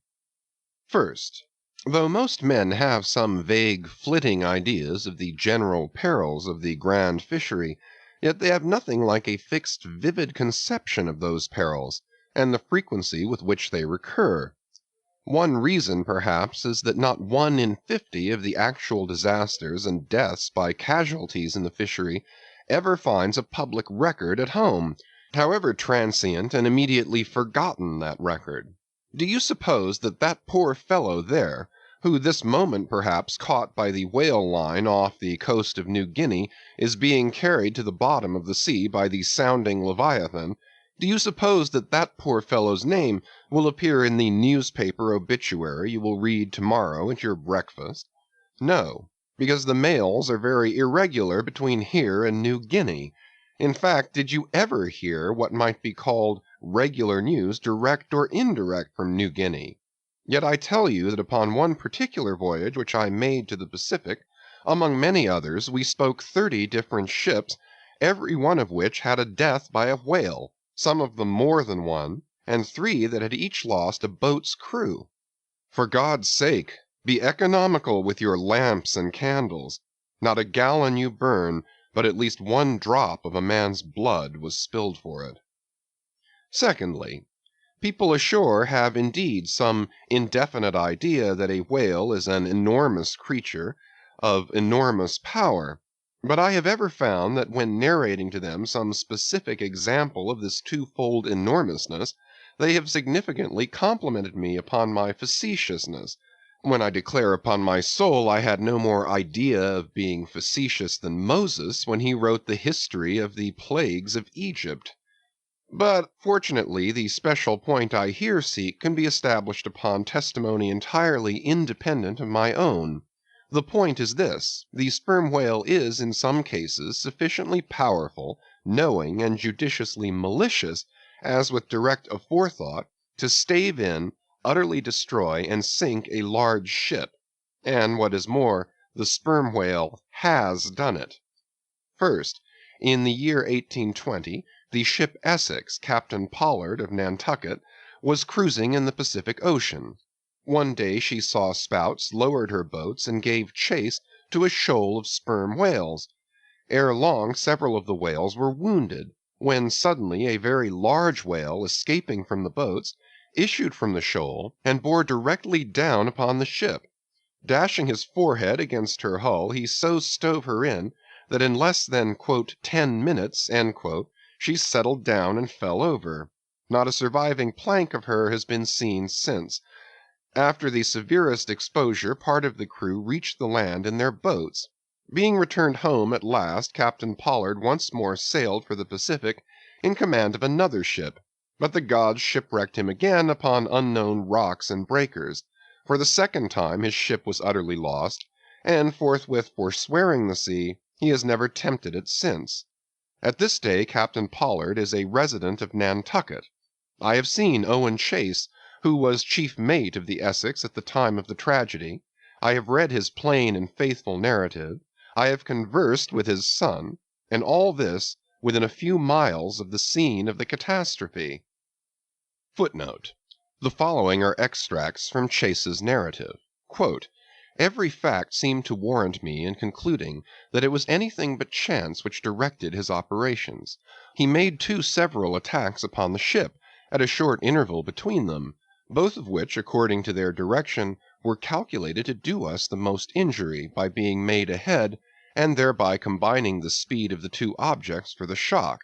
First, though most men have some vague, flitting ideas of the general perils of the grand fishery, yet they have nothing like a fixed, vivid conception of those perils, and the frequency with which they recur. One reason, perhaps, is that not 1 in 50 of the actual disasters and deaths by casualties in the fishery ever finds a public record at home, however transient and immediately forgotten that record. Do you suppose that that poor fellow there, who this moment perhaps caught by the whale line off the coast of New Guinea, is being carried to the bottom of the sea by the sounding Leviathan, do you suppose that that poor fellow's name will appear in the newspaper obituary you will read tomorrow at your breakfast? No, because the mails are very irregular between here and New Guinea. In fact, did you ever hear what might be called regular news direct or indirect from New Guinea? Yet I tell you that upon one particular voyage which I made to the Pacific, among many others, we spoke 30 different ships, every one of which had a death by a whale, some of them more than one, and 3 that had each lost a boat's crew. For God's sake, be economical with your lamps and candles. Not a gallon you burn, but at least 1 drop of a man's blood was spilled for it. Secondly, people ashore have indeed some indefinite idea that a whale is an enormous creature of enormous power, but I have ever found that when narrating to them some specific example of this twofold enormousness, they have significantly complimented me upon my facetiousness, when I declare upon my soul I had no more idea of being facetious than Moses when he wrote the history of the plagues of Egypt. But fortunately the special point I here seek can be established upon testimony entirely independent of my own. The point is this: the sperm whale is in some cases sufficiently powerful, knowing, and judiciously malicious, as with direct aforethought, to stave in, utterly destroy, and sink a large ship, and what is more, the sperm whale has done it. First, in the year 1820, the ship Essex, Captain Pollard of Nantucket, was cruising in the Pacific Ocean. One day she saw spouts, lowered her boats, and gave chase to a shoal of sperm whales. Ere long several of the whales were wounded, when suddenly a very large whale, escaping from the boats, issued from the shoal and bore directly down upon the ship. Dashing his forehead against her hull, he so stove her in that in less than "10 minutes" she settled down and fell over. Not a surviving plank of her has been seen since. After the severest exposure, part of the crew reached the land in their boats. Being returned home at last, Captain Pollard once more sailed for the Pacific in command of another ship, but the gods shipwrecked him again upon unknown rocks and breakers. For the second time his ship was utterly lost, and forthwith forswearing the sea, he has never tempted it since. At this day Captain Pollard is a resident of Nantucket. I have seen Owen Chase, who was chief mate of the Essex at the time of the tragedy. I have read his plain and faithful narrative. I have conversed with his son, and all this within a few miles of the scene of the catastrophe. Footnote. The following are extracts from Chase's narrative. Quote, "Every fact seemed to warrant me in concluding that it was anything but chance which directed his operations. He made two several attacks upon the ship, at a short interval between them, both of which, according to their direction, were calculated to do us the most injury by being made ahead, and thereby combining the speed of the two objects for the shock,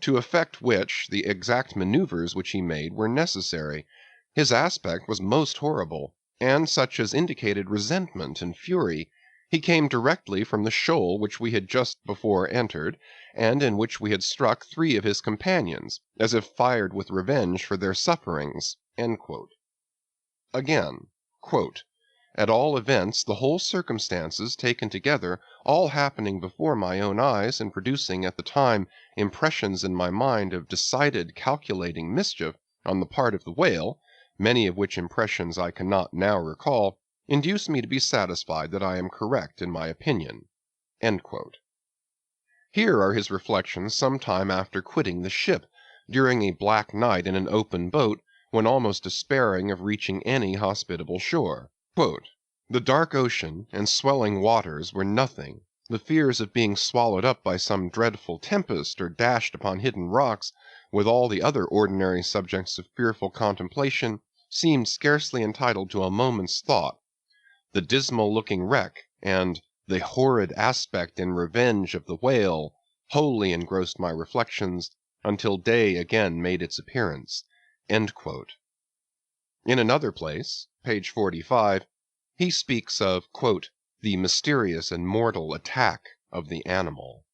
to effect which the exact maneuvers which he made were necessary. His aspect was most horrible, and such as indicated resentment and fury. He came directly from the shoal which we had just before entered, and in which we had struck three of his companions, as if fired with revenge for their sufferings." Again, quote, "At all events, the whole circumstances taken together, all happening before my own eyes, and producing at the time impressions in my mind of decided calculating mischief on the part of the whale, many of which impressions I cannot now recall, induce me to be satisfied that I am correct in my opinion." Here are his reflections some time after quitting the ship, during a black night in an open boat, when almost despairing of reaching any hospitable shore. Quote, "The dark ocean and swelling waters were nothing. The fears of being swallowed up by some dreadful tempest or dashed upon hidden rocks, with all the other ordinary subjects of fearful contemplation, seemed scarcely entitled to a moment's thought. The dismal looking wreck, and the horrid aspect and revenge of the whale, wholly engrossed my reflections, until day again made its appearance." In another place, page 45, he speaks of, quote, "the mysterious and mortal attack of the animal."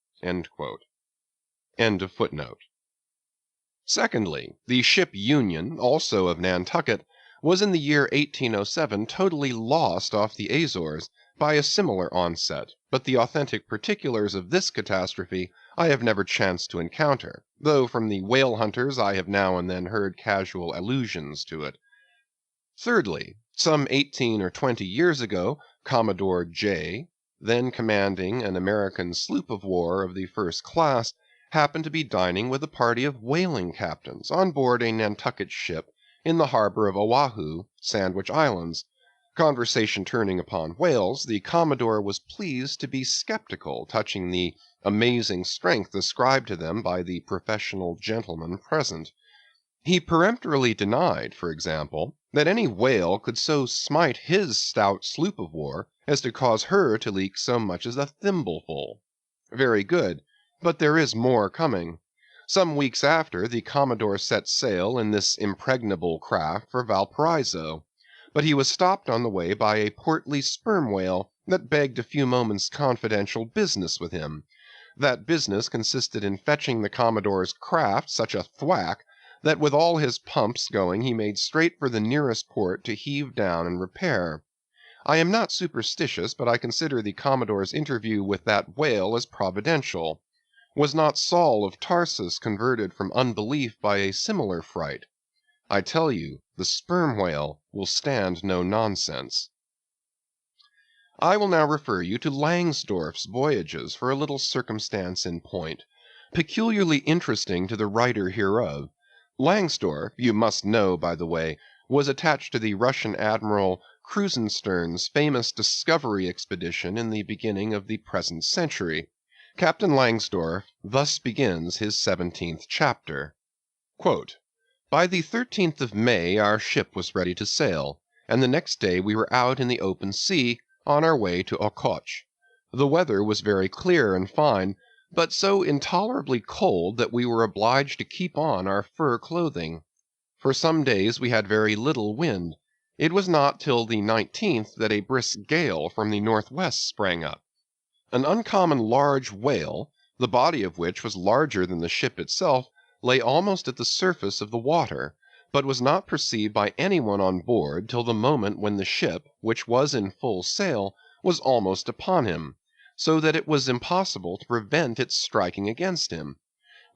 Secondly, the ship Union, also of Nantucket, was in the year 1807 totally lost off the Azores by a similar onset, but the authentic particulars of this catastrophe I have never chanced to encounter, though from the whale hunters I have now and then heard casual allusions to it. Thirdly, some 18 or 20 years ago, Commodore J, then commanding an American sloop of war of the first class, happened to be dining with a party of whaling captains on board a Nantucket ship in the harbor of Oahu, Sandwich Islands. Conversation turning upon whales, the Commodore was pleased to be skeptical touching the amazing strength ascribed to them by the professional gentlemen present. He peremptorily denied, for example, that any whale could so smite his stout sloop of war as to cause her to leak so much as a thimbleful. Very good, but there is more coming. Some weeks after, the Commodore set sail in this impregnable craft for Valparaiso, but he was stopped on the way by a portly sperm whale that begged a few moments' confidential business with him. That business consisted in fetching the Commodore's craft such a thwack that with all his pumps going he made straight for the nearest port to heave down and repair. I am not superstitious, but I consider the Commodore's interview with that whale as providential. Was not Saul of Tarsus converted from unbelief by a similar fright? I tell you, the sperm whale will stand no nonsense. I will now refer you to Langsdorff's voyages for a little circumstance in point, peculiarly interesting to the writer hereof. Langsdorff, you must know, by the way, was attached to the Russian Admiral Krusenstern's famous discovery expedition in the beginning of the present century. Captain Langsdorff thus begins his 17th chapter. Quote, "By the 13th of May our ship was ready to sail, and the next day we were out in the open sea, on our way to Okhotsk. The weather was very clear and fine, but so intolerably cold that we were obliged to keep on our fur clothing. For some days we had very little wind. It was not till the 19th that a brisk gale from the northwest sprang up. An uncommon large whale, the body of which was larger than the ship itself, lay almost at the surface of the water, but was not perceived by anyone on board till the moment when the ship, which was in full sail, was almost upon him, so that it was impossible to prevent its striking against him.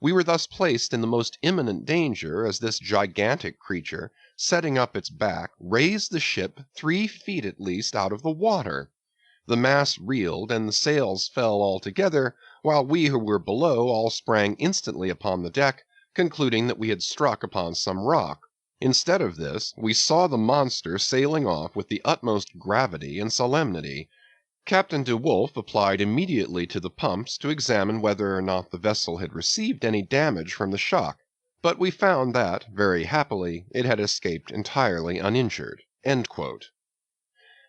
We were thus placed in the most imminent danger, as this gigantic creature, setting up its back, raised the ship 3 feet at least out of the water. The mast reeled, and the sails fell altogether, while we who were below all sprang instantly upon the deck, concluding that we had struck upon some rock. Instead of this, we saw the monster sailing off with the utmost gravity and solemnity. Captain D'Wolf applied immediately to the pumps to examine whether or not the vessel had received any damage from the shock, but we found that, very happily, it had escaped entirely uninjured."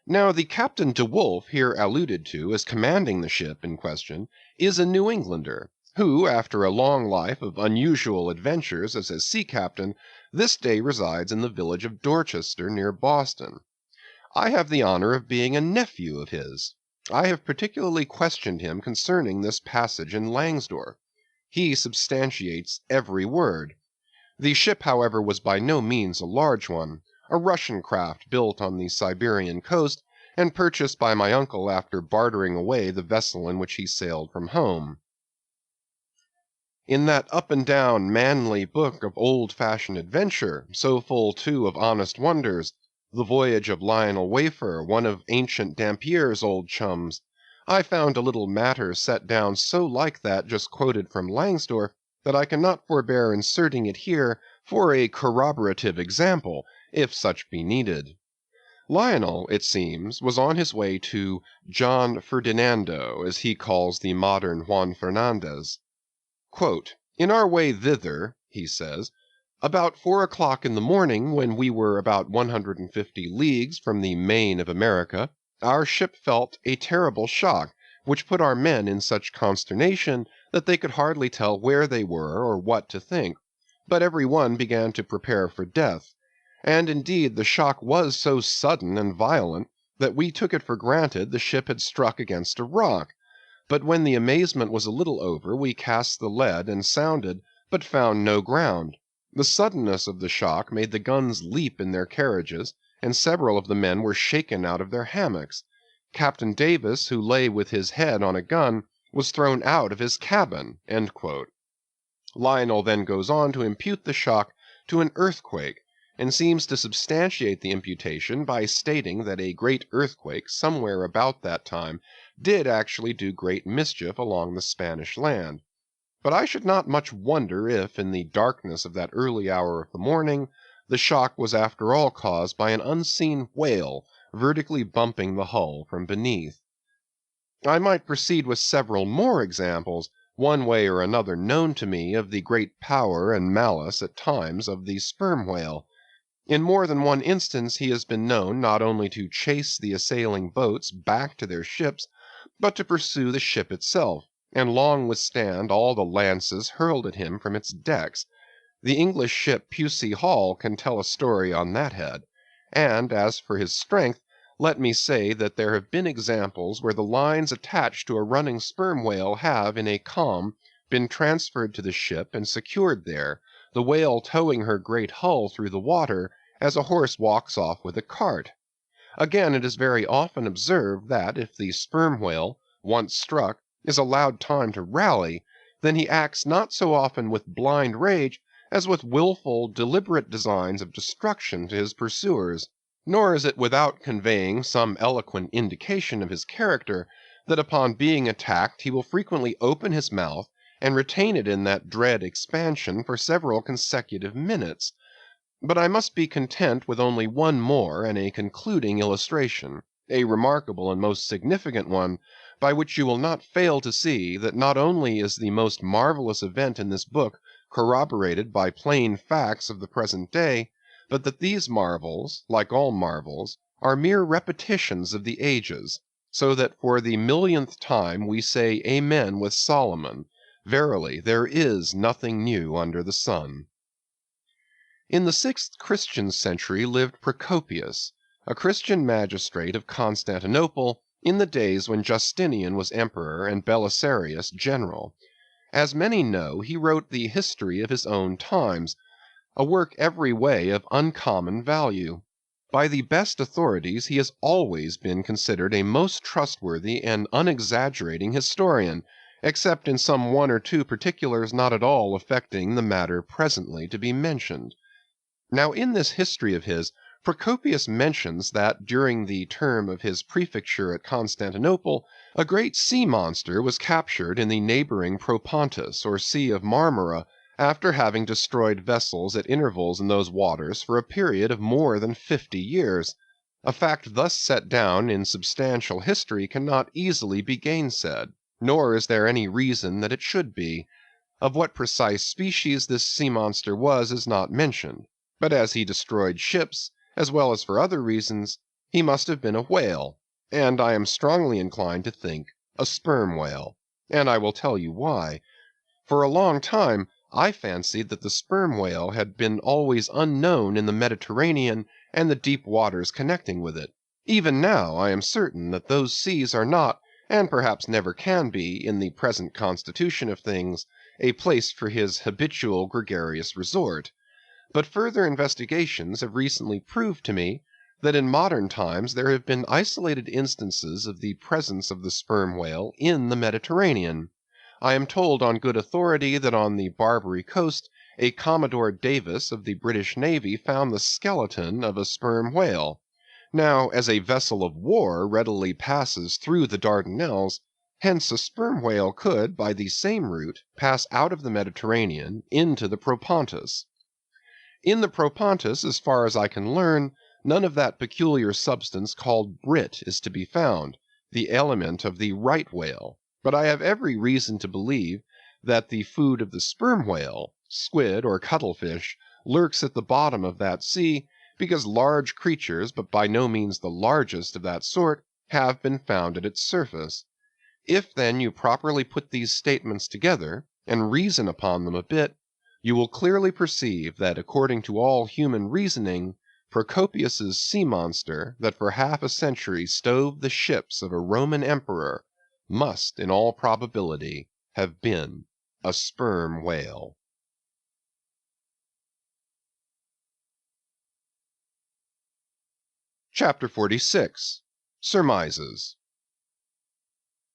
Now the Captain D'Wolf here alluded to as commanding the ship in question is a New Englander, who, after a long life of unusual adventures as a sea captain, this day resides in the village of Dorchester, near Boston. I have the honor of being a nephew of his. I have particularly questioned him concerning this passage in Langsdorff. He substantiates every word. The ship, however, was by no means a large one, a Russian craft built on the Siberian coast, and purchased by my uncle after bartering away the vessel in which he sailed from home. In that up and down, manly book of old-fashioned adventure, so full too of honest wonders, The Voyage of Lionel Wafer, one of Ancient Dampier's old chums, I found a little matter set down so like that just quoted from Langsdorff that I cannot forbear inserting it here for a corroborative example, if such be needed. Lionel, it seems, was on his way to John Ferdinando, as he calls the modern Juan Fernandez. "In our way thither," he says, "about 4 o'clock in the morning, when we were about 150 leagues from the main of America, our ship felt a terrible shock, which put our men in such consternation that they could hardly tell where they were or what to think, but every one began to prepare for death. And indeed the shock was so sudden and violent that we took it for granted the ship had struck against a rock. But when the amazement was a little over, we cast the lead and sounded, but found no ground. The suddenness of the shock made the guns leap in their carriages, and several of the men were shaken out of their hammocks. Captain Davis, who lay with his head on a gun, was thrown out of his cabin." Lionel then goes on to impute the shock to an earthquake, and seems to substantiate the imputation by stating that a great earthquake somewhere about that time did actually do great mischief along the Spanish land. But I should not much wonder if, in the darkness of that early hour of the morning, the shock was after all caused by an unseen whale vertically bumping the hull from beneath. I might proceed with several more examples, one way or another known to me, of the great power and malice at times of the sperm whale. In more than one instance he has been known not only to chase the assailing boats back to their ships, but to pursue the ship itself, and long withstand all the lances hurled at him from its decks. The English ship Pusey Hall can tell a story on that head. And as for his strength, let me say that there have been examples where the lines attached to a running sperm whale have, in a calm, been transferred to the ship and secured there, the whale towing her great hull through the water as a horse walks off with a cart. Again, it is very often observed that if the sperm whale, once struck, is allowed time to rally, then he acts not so often with blind rage as with willful, deliberate designs of destruction to his pursuers. Nor is it without conveying some eloquent indication of his character that upon being attacked he will frequently open his mouth and retain it in that dread expansion for several consecutive minutes. But I must be content with only one more and a concluding illustration, a remarkable and most significant one, by which you will not fail to see that not only is the most marvelous event in this book corroborated by plain facts of the present day, but that these marvels, like all marvels, are mere repetitions of the ages, so that for the millionth time we say Amen with Solomon, verily there is nothing new under the sun. In the 6th Christian century lived Procopius, a Christian magistrate of Constantinople, in the days when Justinian was emperor and Belisarius general. As many know, he wrote the history of his own times, a work every way of uncommon value. By the best authorities he has always been considered a most trustworthy and unexaggerating historian, except in some one or two particulars not at all affecting the matter presently to be mentioned. Now in this history of his, Procopius mentions that during the term of his prefecture at Constantinople, a great sea monster was captured in the neighboring Propontis, or Sea of Marmora, after having destroyed vessels at intervals in those waters for a period of more than 50 years. A fact thus set down in substantial history cannot easily be gainsaid, nor is there any reason that it should be. Of what precise species this sea monster was is not mentioned, but as he destroyed ships, as well as for other reasons, he must have been a whale, and I am strongly inclined to think a sperm whale, and I will tell you why. For a long time I fancied that the sperm whale had been always unknown in the Mediterranean and the deep waters connecting with it. Even now I am certain that those seas are not, and perhaps never can be, in the present constitution of things, a place for his habitual gregarious resort. But further investigations have recently proved to me that in modern times there have been isolated instances of the presence of the sperm whale in the Mediterranean. I am told on good authority that on the Barbary coast a Commodore Davis of the British Navy found the skeleton of a sperm whale. Now, as a vessel of war readily passes through the Dardanelles, hence a sperm whale could, by the same route, pass out of the Mediterranean into the Propontis. In the Propontis, as far as I can learn, none of that peculiar substance called brit is to be found, the aliment of the right whale, but I have every reason to believe that the food of the sperm whale, squid or cuttlefish, lurks at the bottom of that sea, because large creatures, but by no means the largest of that sort, have been found at its surface. If then you properly put these statements together, and reason upon them a bit, you will clearly perceive that according to all human reasoning, Procopius's sea monster that for half a century stove the ships of a Roman emperor must in all probability have been a sperm whale. Chapter 46. Surmises.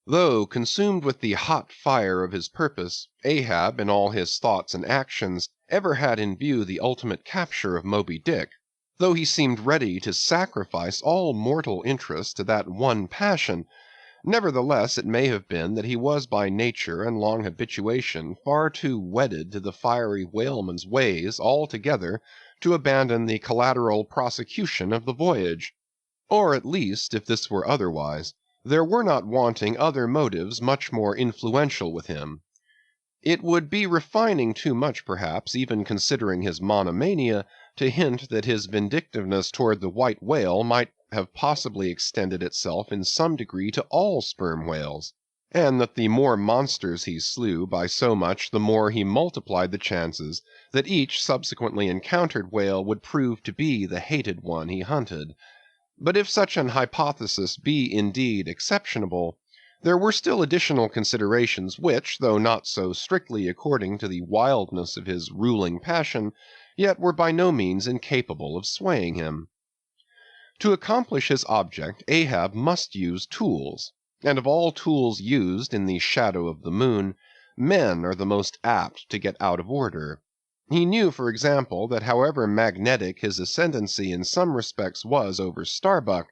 Though consumed with the hot fire of his purpose, Ahab in all his thoughts and actions ever had in view the ultimate capture of Moby Dick, though he seemed ready to sacrifice all mortal interest to that one passion, nevertheless it may have been that he was by nature and long habituation far too wedded to the fiery whaleman's ways altogether to abandon the collateral prosecution of the voyage. Or at least, if this were otherwise, there were not wanting other motives much more influential with him. It would be refining too much, perhaps, even considering his monomania, to hint that his vindictiveness toward the white whale might have possibly extended itself in some degree to all sperm whales, and that the more monsters he slew by so much the more he multiplied the chances that each subsequently encountered whale would prove to be the hated one he hunted. But if such an hypothesis be indeed exceptionable, there were still additional considerations which, though not so strictly according to the wildness of his ruling passion, yet were by no means incapable of swaying him. To accomplish his object Ahab must use tools, and of all tools used in the shadow of the moon, men are the most apt to get out of order. He knew, for example, that however magnetic his ascendancy in some respects was over Starbuck,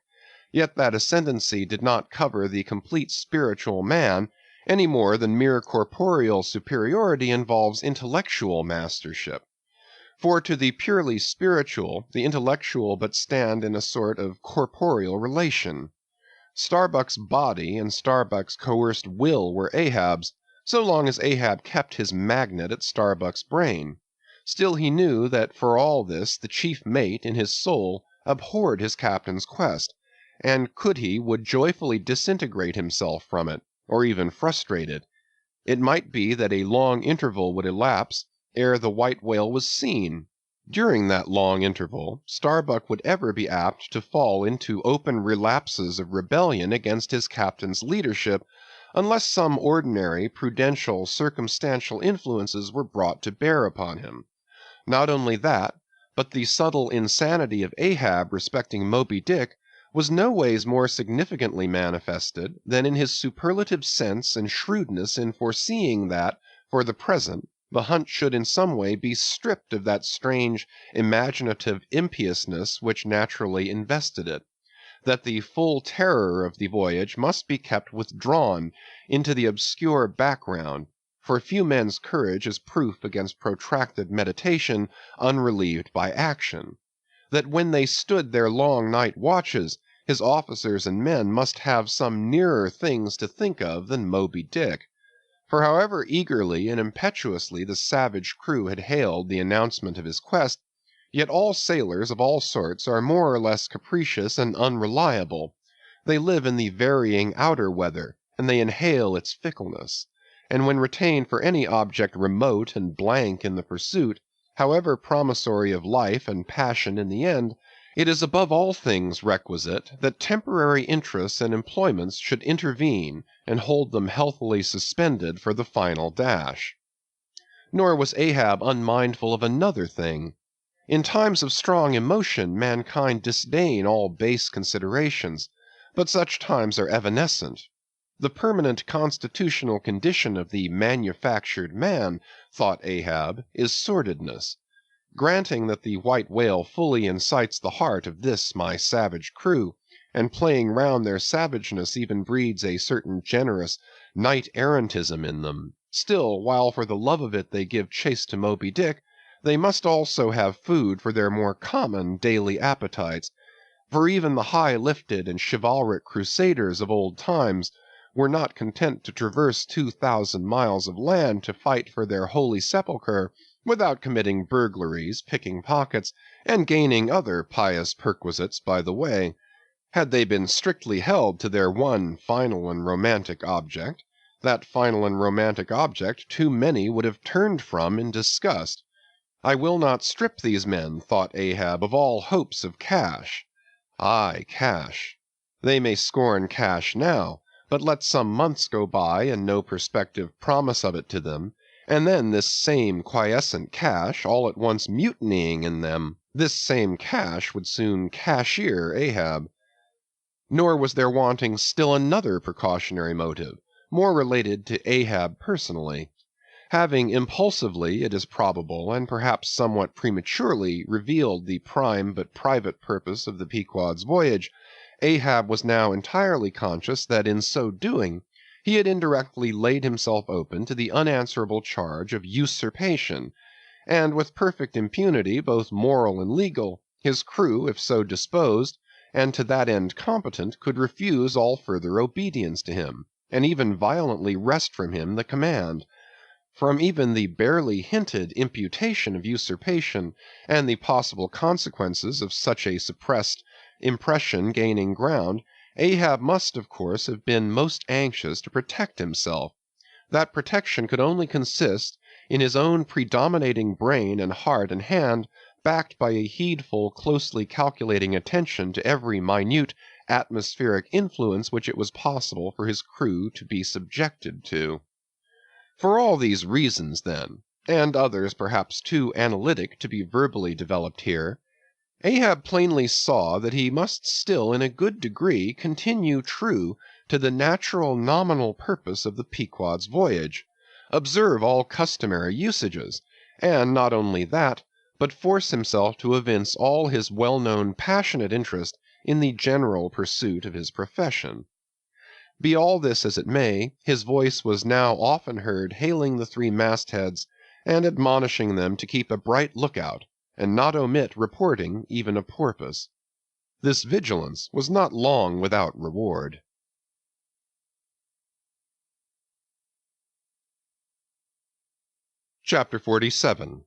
yet that ascendancy did not cover the complete spiritual man any more than mere corporeal superiority involves intellectual mastership. For to the purely spiritual, the intellectual but stand in a sort of corporeal relation. Starbuck's body and Starbuck's coerced will were Ahab's, so long as Ahab kept his magnet at Starbuck's brain. Still he knew that for all this the chief mate in his soul abhorred his captain's quest, and could he would joyfully disintegrate himself from it, or even frustrate it. It might be that a long interval would elapse ere the white whale was seen. During that long interval Starbuck would ever be apt to fall into open relapses of rebellion against his captain's leadership, unless some ordinary, prudential, circumstantial influences were brought to bear upon him. Not only that, but the subtle insanity of Ahab respecting Moby Dick was no ways more significantly manifested than in his superlative sense and shrewdness in foreseeing that, for the present, the hunt should in some way be stripped of that strange imaginative impiousness which naturally invested it, that the full terror of the voyage must be kept withdrawn into the obscure background, for few men's courage is proof against protracted meditation unrelieved by action, that when they stood their long night watches, his officers and men must have some nearer things to think of than Moby Dick. For however eagerly and impetuously the savage crew had hailed the announcement of his quest, yet all sailors of all sorts are more or less capricious and unreliable. They live in the varying outer weather, and they inhale its fickleness. And when retained for any object remote and blank in the pursuit, however promissory of life and passion in the end, it is above all things requisite that temporary interests and employments should intervene and hold them healthily suspended for the final dash. Nor was Ahab unmindful of another thing. In times of strong emotion mankind disdain all base considerations, but such times are evanescent. The permanent constitutional condition of the manufactured man, thought Ahab, is sordidness. Granting that the white whale fully incites the heart of this my savage crew, and playing round their savageness even breeds a certain generous knight-errantism in them, still, while for the love of it they give chase to Moby Dick, they must also have food for their more common daily appetites, for even the high-lifted and chivalric crusaders of old times were not content to traverse 2,000 miles of land to fight for their holy sepulchre without committing burglaries, picking pockets, and gaining other pious perquisites by the way. Had they been strictly held to their one final and romantic object, that final and romantic object too many would have turned from in disgust. I will not strip these men, thought Ahab, of all hopes of cash. Aye, cash. They may scorn cash now, but let some months go by and no prospective promise of it to them, and then this same quiescent cash all at once mutinying in them, this same cash would soon cashier Ahab. Nor was there wanting still another precautionary motive, more related to Ahab personally. Having impulsively, it is probable, and perhaps somewhat prematurely, revealed the prime but private purpose of the Pequod's voyage, Ahab was now entirely conscious that in so doing he had indirectly laid himself open to the unanswerable charge of usurpation, and with perfect impunity, both moral and legal, his crew, if so disposed, and to that end competent, could refuse all further obedience to him, and even violently wrest from him the command. From even the barely hinted imputation of usurpation, and the possible consequences of such a suppressed impression gaining ground, Ahab must of course have been most anxious to protect himself. That protection could only consist in his own predominating brain and heart and hand, backed by a heedful, closely calculating attention to every minute atmospheric influence which it was possible for his crew to be subjected to. For all these reasons, then, and others perhaps too analytic to be verbally developed here, Ahab plainly saw that he must still in a good degree continue true to the natural nominal purpose of the Pequod's voyage, observe all customary usages, and not only that, but force himself to evince all his well-known passionate interest in the general pursuit of his profession. Be all this as it may, his voice was now often heard hailing the three mastheads and admonishing them to keep a bright lookout, and not omit reporting even a porpoise. This vigilance was not long without reward. Chapter 47.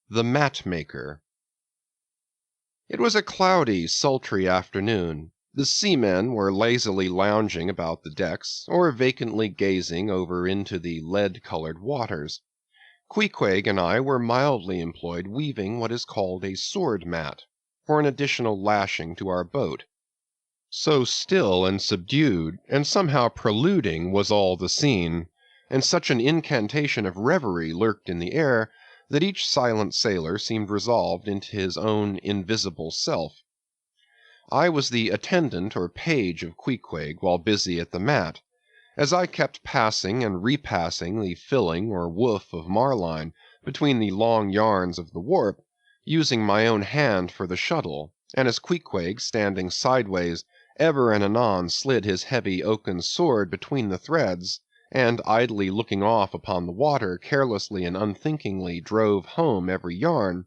The Mat-Maker. It was a cloudy, sultry afternoon. The seamen were lazily lounging about the decks, or vacantly gazing over into the lead-colored waters. Queequeg and I were mildly employed weaving what is called a sword mat, for an additional lashing to our boat. So still and subdued, and somehow preluding was all the scene, and such an incantation of reverie lurked in the air, that each silent sailor seemed resolved into his own invisible self. I was the attendant or page of Queequeg while busy at the mat. As I kept passing and repassing the filling or woof of marline between the long yarns of the warp, using my own hand for the shuttle, and as Queequeg, standing sideways, ever and anon slid his heavy oaken sword between the threads, and idly looking off upon the water, carelessly and unthinkingly drove home every yarn,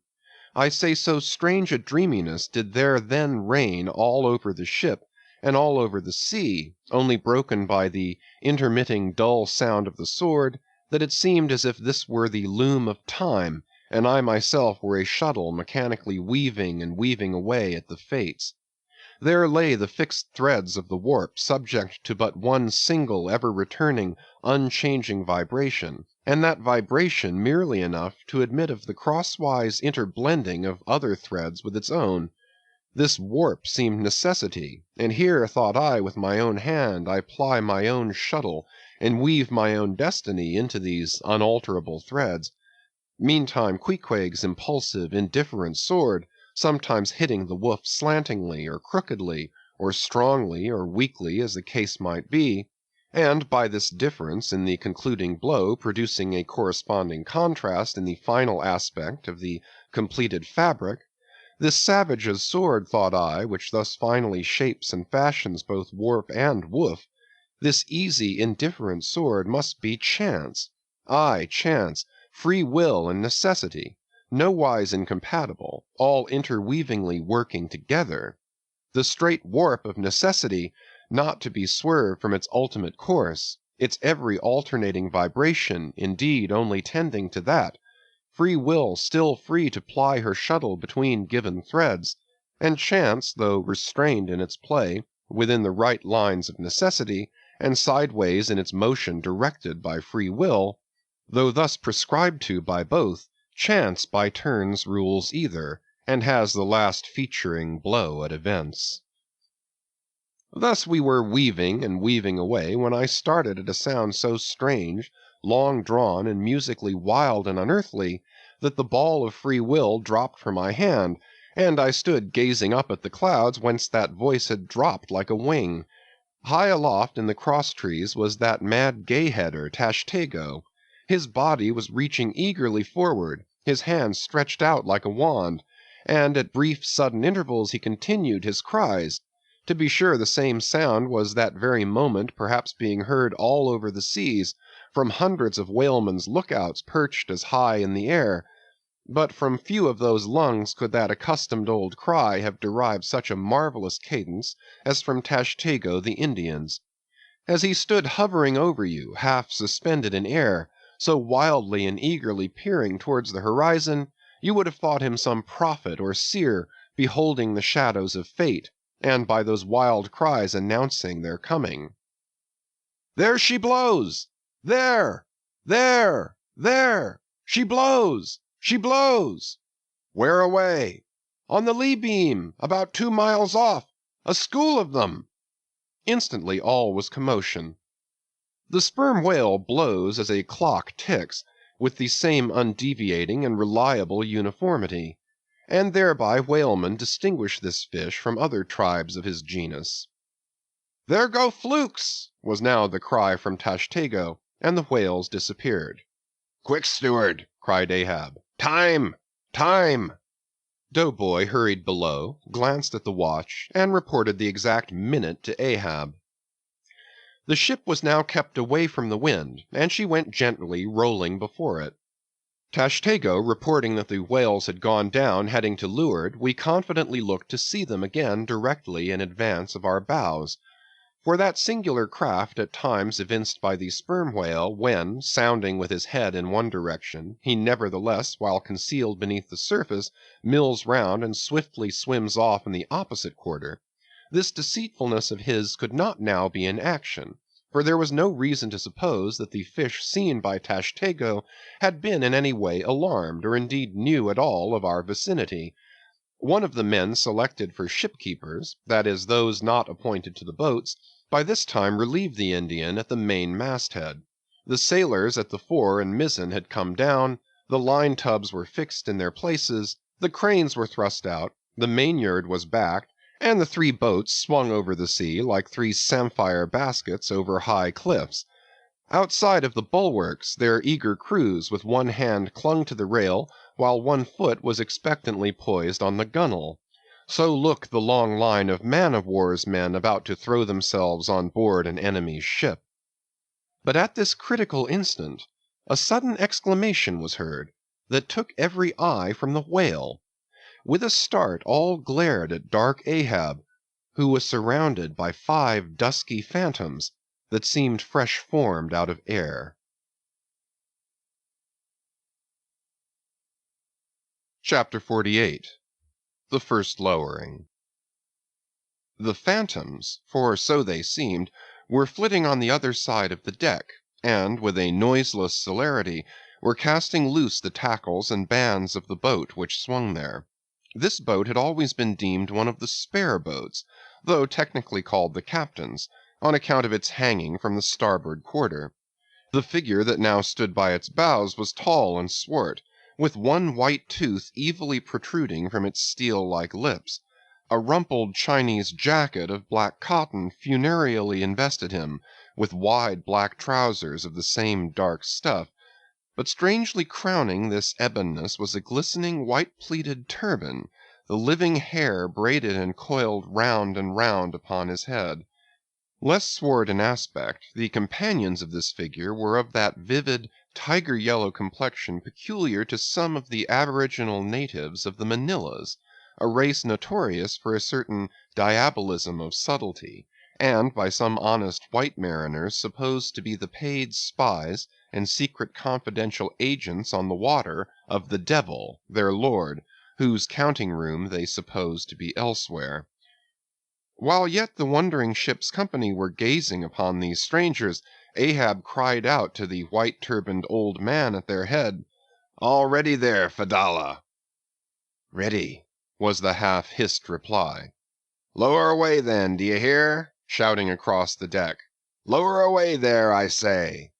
I say so strange a dreaminess did there then reign all over the ship and all over the sea, only broken by the intermitting dull sound of the sword, that it seemed as if this were the loom of time, and I myself were a shuttle mechanically weaving and weaving away at the fates. There lay the fixed threads of the warp, subject to but one single, ever-returning, unchanging vibration, and that vibration merely enough to admit of the crosswise interblending of other threads with its own. This warp seemed necessity, and here, thought I, with my own hand I ply my own shuttle, and weave my own destiny into these unalterable threads. Meantime Queequeg's impulsive, indifferent sword, sometimes hitting the woof slantingly or crookedly, or strongly or weakly as the case might be, and by this difference in the concluding blow producing a corresponding contrast in the final aspect of the completed fabric, this savage's sword, thought I, which thus finally shapes and fashions both warp and woof, this easy, indifferent sword must be chance. Aye, chance, free will and necessity, nowise incompatible, all interweavingly working together. The straight warp of necessity, not to be swerved from its ultimate course, its every alternating vibration, indeed, only tending to that, free will still free to ply her shuttle between given threads, and chance, though restrained in its play, within the right lines of necessity, and sideways in its motion directed by free will, though thus prescribed to by both, chance by turns rules either, and has the last featuring blow at events. Thus we were weaving and weaving away, when I started at a sound so strange, long drawn, and musically wild and unearthly, that the ball of free will dropped from my hand, and I stood gazing up at the clouds whence that voice had dropped like a wing. High aloft in the cross trees was that mad gay-header, Tashtego. His body was reaching eagerly forward, his hand stretched out like a wand, and at brief sudden intervals he continued his cries. To be sure, the same sound was that very moment perhaps being heard all over the seas, from hundreds of whalemen's lookouts perched as high in the air, but from few of those lungs could that accustomed old cry have derived such a marvelous cadence as from Tashtego the Indian's. As he stood hovering over you, half suspended in air, so wildly and eagerly peering towards the horizon, you would have thought him some prophet or seer beholding the shadows of fate, and by those wild cries announcing their coming. "There she blows! There! There! There! She blows! She blows! Where away? On the lee beam, about 2 miles off, a school of them!" Instantly all was commotion. The sperm whale blows as a clock ticks, with the same undeviating and reliable uniformity, and thereby whalemen distinguish this fish from other tribes of his genus. "There go flukes!" was now the cry from Tashtego, and the whales disappeared. "Quick, steward!" cried Ahab. "Time! Time!" Doughboy hurried below, glanced at the watch, and reported the exact minute to Ahab. The ship was now kept away from the wind, and she went gently rolling before it. Tashtego reporting that the whales had gone down heading to leeward, we confidently looked to see them again directly in advance of our bows. For that singular craft at times evinced by the sperm whale, when, sounding with his head in one direction, he nevertheless, while concealed beneath the surface, mills round and swiftly swims off in the opposite quarter, this deceitfulness of his could not now be in action, for there was no reason to suppose that the fish seen by Tashtego had been in any way alarmed, or indeed knew at all of our vicinity. One of the men selected for shipkeepers, that is, those not appointed to the boats, by this time relieved the Indian at the main masthead. The sailors at the fore and mizzen had come down, the line tubs were fixed in their places, the cranes were thrust out, the mainyard was backed, and the 3 boats swung over the sea like 3 samphire baskets over high cliffs. Outside of the bulwarks, their eager crews with one hand clung to the rail, while one foot was expectantly poised on the gunwale. So looked the long line of man-of-war's men about to throw themselves on board an enemy's ship. But at this critical instant, a sudden exclamation was heard that took every eye from the whale. With a start all glared at dark Ahab, who was surrounded by 5 dusky phantoms that seemed fresh formed out of air. Chapter 48 The First Lowering. The phantoms, for so they seemed, were flitting on the other side of the deck, and, with a noiseless celerity, were casting loose the tackles and bands of the boat which swung there. This boat had always been deemed one of the spare boats, though technically called the captain's, on account of its hanging from the starboard quarter. The figure that now stood by its bows was tall and swart, with one white tooth evilly protruding from its steel-like lips. A rumpled Chinese jacket of black cotton funereally invested him, with wide black trousers of the same dark stuff. But strangely crowning this ebonness was a glistening white-pleated turban, the living hair braided and coiled round and round upon his head. Less swart in aspect, the companions of this figure were of that vivid, tiger-yellow complexion peculiar to some of the aboriginal natives of the Manilas, a race notorious for a certain diabolism of subtlety, and by some honest white mariners supposed to be the paid spies and secret confidential agents on the water of the devil, their lord, whose counting-room they supposed to be elsewhere. While yet the wondering ship's company were gazing upon these strangers, Ahab cried out to the white-turbaned old man at their head, "All ready there, Fedallah?" "Ready," was the half-hissed reply. "Lower away then, d'ye hear?" shouting across the deck. "Lower away there, I say!"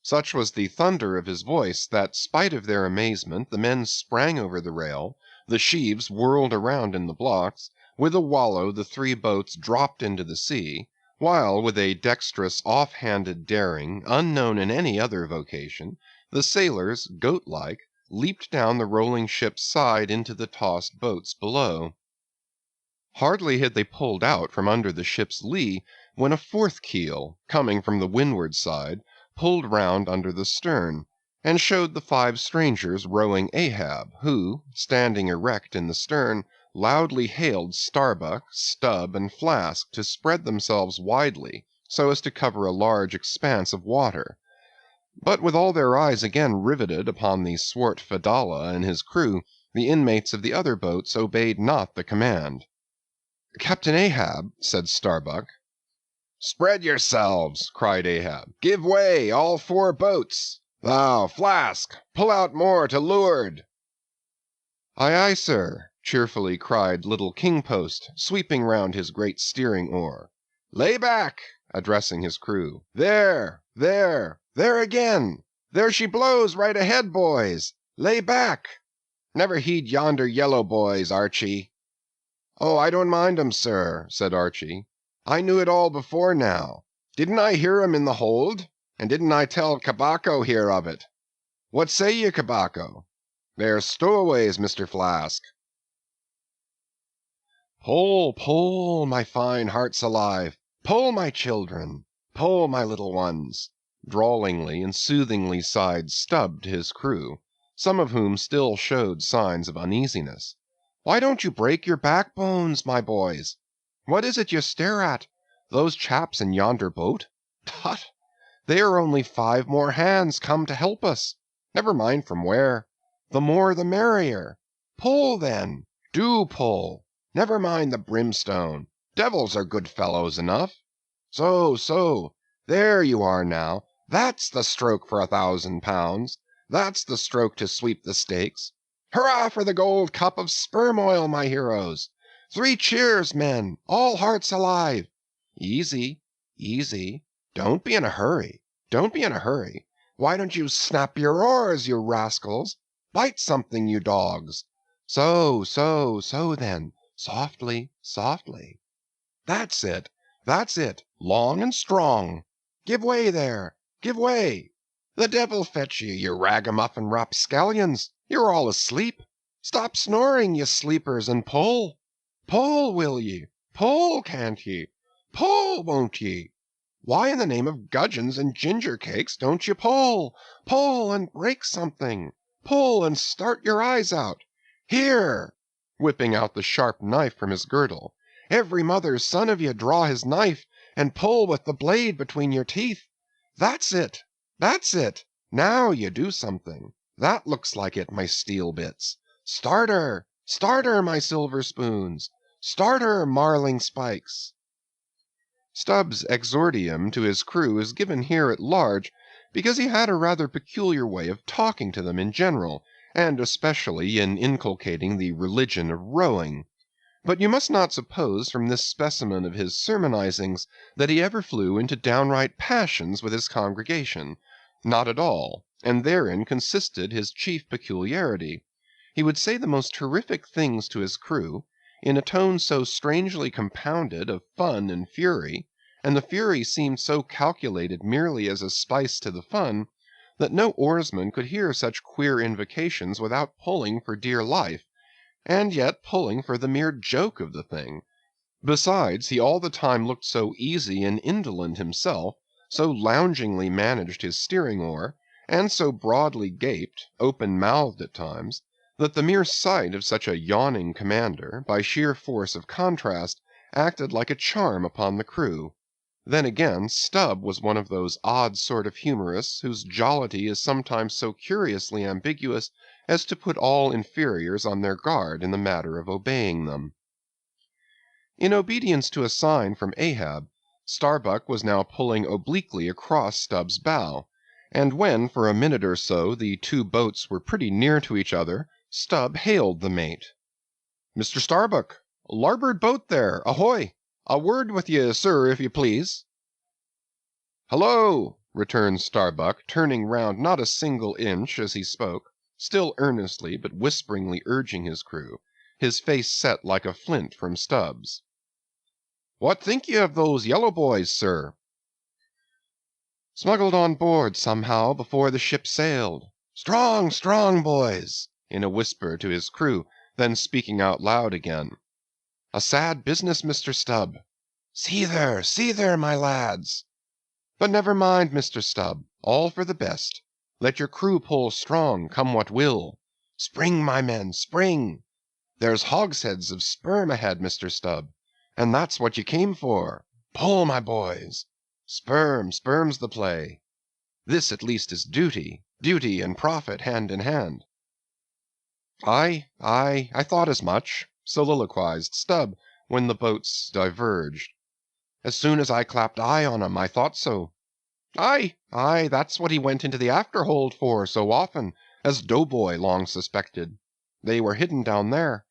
Such was the thunder of his voice that, spite of their amazement, the men sprang over the rail, the sheaves whirled around in the blocks, with a wallow the 3 boats dropped into the sea, while with a dexterous off-handed daring, unknown in any other vocation, the sailors, goat-like, leaped down the rolling ship's side into the tossed boats below. Hardly had they pulled out from under the ship's lee, when a 4th keel, coming from the windward side, pulled round under the stern, and showed the 5 strangers rowing Ahab, who, standing erect in the stern, loudly hailed Starbuck, Stubb, and Flask to spread themselves widely, so as to cover a large expanse of water. But with all their eyes again riveted upon the swart Fedallah and his crew, the inmates of the other boats obeyed not the command. "Captain Ahab," said Starbuck. "Spread yourselves!" cried Ahab. "Give way, all 4 boats! Thou, Flask, pull out more to leeward!" "Aye, aye, sir!" cheerfully cried little King-Post, sweeping round his great steering oar. "Lay back!" addressing his crew. "There, there, there again! There she blows right ahead, boys! Lay back! Never heed yonder yellow boys, Archie." "Oh, I don't mind 'em, sir," said Archie. "I knew it all before now. Didn't I hear 'em in the hold? And didn't I tell Cabaco here of it? What say ye, Cabaco? They're stowaways, Mr. Flask." "Pull, pull, my fine hearts alive! Pull, my children! Pull, my little ones!" drawlingly and soothingly sighed Stubb to his crew, some of whom still showed signs of uneasiness. "Why don't you break your backbones, my boys? What is it you stare at? Those chaps in yonder boat? Tut! They are only 5 more hands come to help us. Never mind from where. The more the merrier. Pull, then. Do pull. Never mind the brimstone. Devils are good fellows enough. So, so. There you are now. That's the stroke for £1,000. That's the stroke to sweep the stakes. Hurrah for the gold cup of sperm oil, my heroes! 3 cheers, men! All hearts alive! Easy, easy. Don't be in a hurry. Don't be in a hurry. Why don't you snap your oars, you rascals? Bite something, you dogs. So, so, so then. Softly, softly. That's it, that's it, long and strong. Give way there, give way. The devil fetch you, you ragamuffin rapscallions, you're all asleep. Stop snoring, ye sleepers, and pull. Pull, will ye? Pull, can't ye? Pull, won't ye? Why in the name of gudgeons and ginger cakes don't you pull? Pull and break something. Pull and start your eyes out. Here!" Whipping out the sharp knife from his girdle. "Every mother's son of ye draw his knife, and pull with the blade between your teeth. That's it, that's it. Now you do something. That looks like it, my steel bits. Start her, my silver spoons. Start her, marling spikes." Stubb's exordium to his crew is given here at large because he had a rather peculiar way of talking to them in general, and especially in inculcating the religion of rowing. But you must not suppose from this specimen of his sermonizings that he ever flew into downright passions with his congregation. Not at all, and therein consisted his chief peculiarity. He would say the most terrific things to his crew, in a tone so strangely compounded of fun and fury, and the fury seemed so calculated merely as a spice to the fun, that no oarsman could hear such queer invocations without pulling for dear life, and yet pulling for the mere joke of the thing. Besides, he all the time looked so easy and indolent himself, so loungingly managed his steering oar, and so broadly gaped, open-mouthed at times, that the mere sight of such a yawning commander, by sheer force of contrast, acted like a charm upon the crew. Then again, Stubb was one of those odd sort of humorists whose jollity is sometimes so curiously ambiguous as to put all inferiors on their guard in the matter of obeying them. In obedience to a sign from Ahab, Starbuck was now pulling obliquely across Stubb's bow, and when for a minute or so the two boats were pretty near to each other, Stubb hailed the mate. "Mr. Starbuck, larboard boat there, ahoy! A word with ye, sir, if you please." "Hullo!" returned Starbuck, turning round not a single inch as he spoke, still earnestly but whisperingly urging his crew, his face set like a flint from Stubb's. "What think ye of those yellow boys, sir?" "Smuggled on board, somehow, before the ship sailed. Strong, strong boys!" in a whisper to his crew, then speaking out loud again. "A sad business, Mr. Stubb. See there, my lads! But never mind, Mr. Stubb, all for the best. Let your crew pull strong, come what will. Spring, my men, spring! There's hogsheads of sperm ahead, Mr. Stubb, and that's what you came for. Pull, my boys! Sperm's the play. This at least is duty, duty and profit hand in hand." "Aye, I thought as much," soliloquized Stubb, when the boats diverged. "As soon as I clapped eye on 'em, I thought so. Aye, that's what he went into the afterhold for so often, as Doughboy long suspected. They were hidden down there.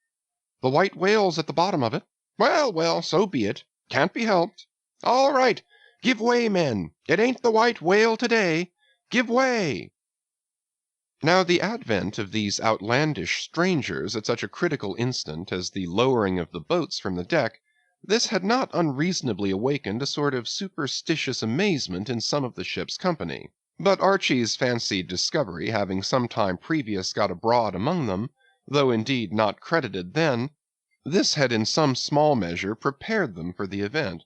The white whale's at the bottom of it. Well, so be it. Can't be helped. All right, give way, men. It ain't the white whale today. Give way!" Now the advent of these outlandish strangers at such a critical instant as the lowering of the boats from the deck, this had not unreasonably awakened a sort of superstitious amazement in some of the ship's company. But Archy's fancied discovery having some time previous got abroad among them, though indeed not credited then, this had in some small measure prepared them for the event.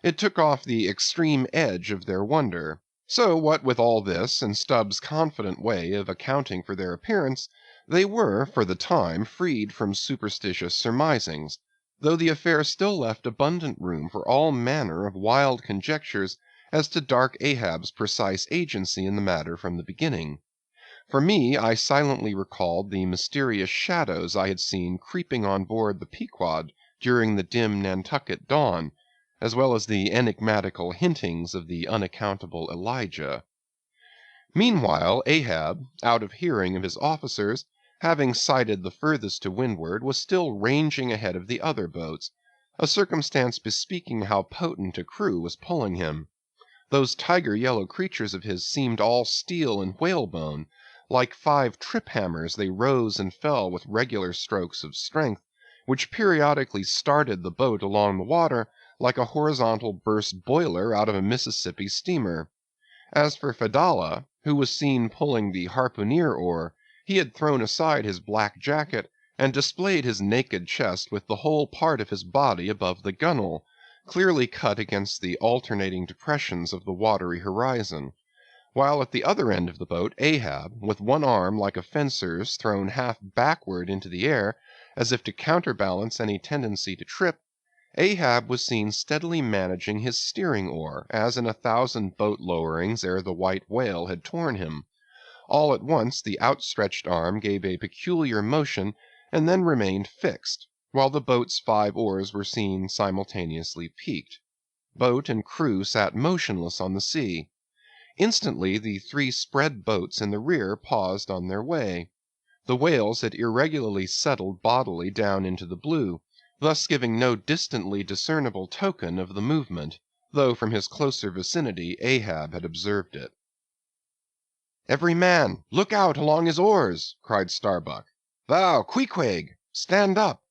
It took off the extreme edge of their wonder. So what with all this, and Stubb's confident way of accounting for their appearance, they were, for the time, freed from superstitious surmisings, though the affair still left abundant room for all manner of wild conjectures as to dark Ahab's precise agency in the matter from the beginning. For me, I silently recalled the mysterious shadows I had seen creeping on board the Pequod during the dim Nantucket dawn, as well as the enigmatical hintings of the unaccountable Elijah. Meanwhile Ahab, out of hearing of his officers, having sighted the furthest to windward, was still ranging ahead of the other boats, a circumstance bespeaking how potent a crew was pulling him. Those tiger-yellow creatures of his seemed all steel and whalebone; like 5 trip-hammers they rose and fell with regular strokes of strength, which periodically started the boat along the water like a horizontal burst boiler out of a Mississippi steamer. As for Fedallah, who was seen pulling the harpooneer oar, he had thrown aside his black jacket and displayed his naked chest with the whole part of his body above the gunwale, clearly cut against the alternating depressions of the watery horizon, while at the other end of the boat Ahab, with one arm like a fencer's thrown half backward into the air, as if to counterbalance any tendency to trip, Ahab was seen steadily managing his steering oar, as in 1,000 boat lowerings ere the white whale had torn him. All at once the outstretched arm gave a peculiar motion and then remained fixed, while the boat's 5 oars were seen simultaneously peaked. Boat and crew sat motionless on the sea. Instantly the 3 spread boats in the rear paused on their way. The whales had irregularly settled bodily down into the blue, thus giving no distantly discernible token of the movement, though from his closer vicinity Ahab had observed it. "Every man, look out along his oars!" cried Starbuck. "Thou, Queequeg, stand up!"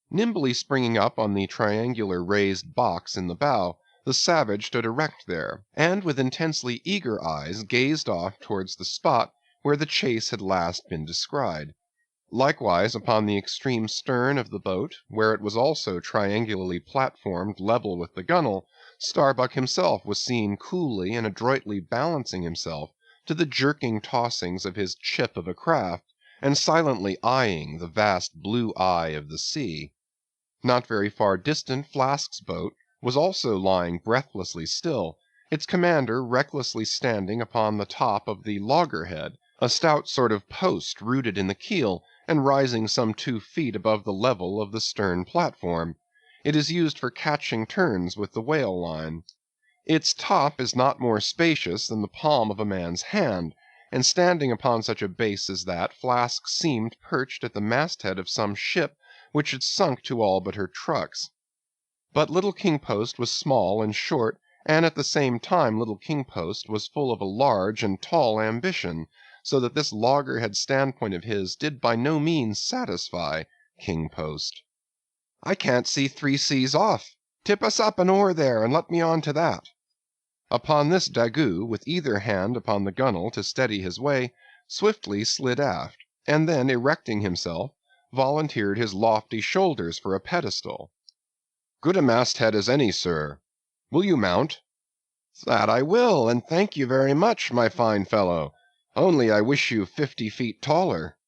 Nimbly springing up on the triangular raised box in the bow, the savage stood erect there, and with intensely eager eyes gazed off towards the spot where the chase had last been descried. Likewise upon the extreme stern of the boat, where it was also triangularly platformed level with the gunwale, Starbuck himself was seen coolly and adroitly balancing himself to the jerking tossings of his chip of a craft, and silently eyeing the vast blue eye of the sea. Not very far distant Flask's boat was also lying breathlessly still, its commander recklessly standing upon the top of the loggerhead, a stout sort of post rooted in the keel, and rising some 2 feet above the level of the stern platform. It is used for catching turns with the whale line. Its top is not more spacious than the palm of a man's hand, and standing upon such a base as that, Flask seemed perched at the masthead of some ship which had sunk to all but her trucks. But Little King Post was small and short, and at the same time Little King Post was full of a large and tall ambition, so that this loggerhead standpoint of his did by no means satisfy King Post. "I can't see 3 seas off. Tip us up an oar there, and let me on to that." Upon this Daggoo, with either hand upon the gunwale to steady his way, swiftly slid aft, and then erecting himself, volunteered his lofty shoulders for a pedestal. "Good a masthead as any, sir. Will you mount?" "That I will, and thank you very much, my fine fellow. Only I wish you 50 feet taller."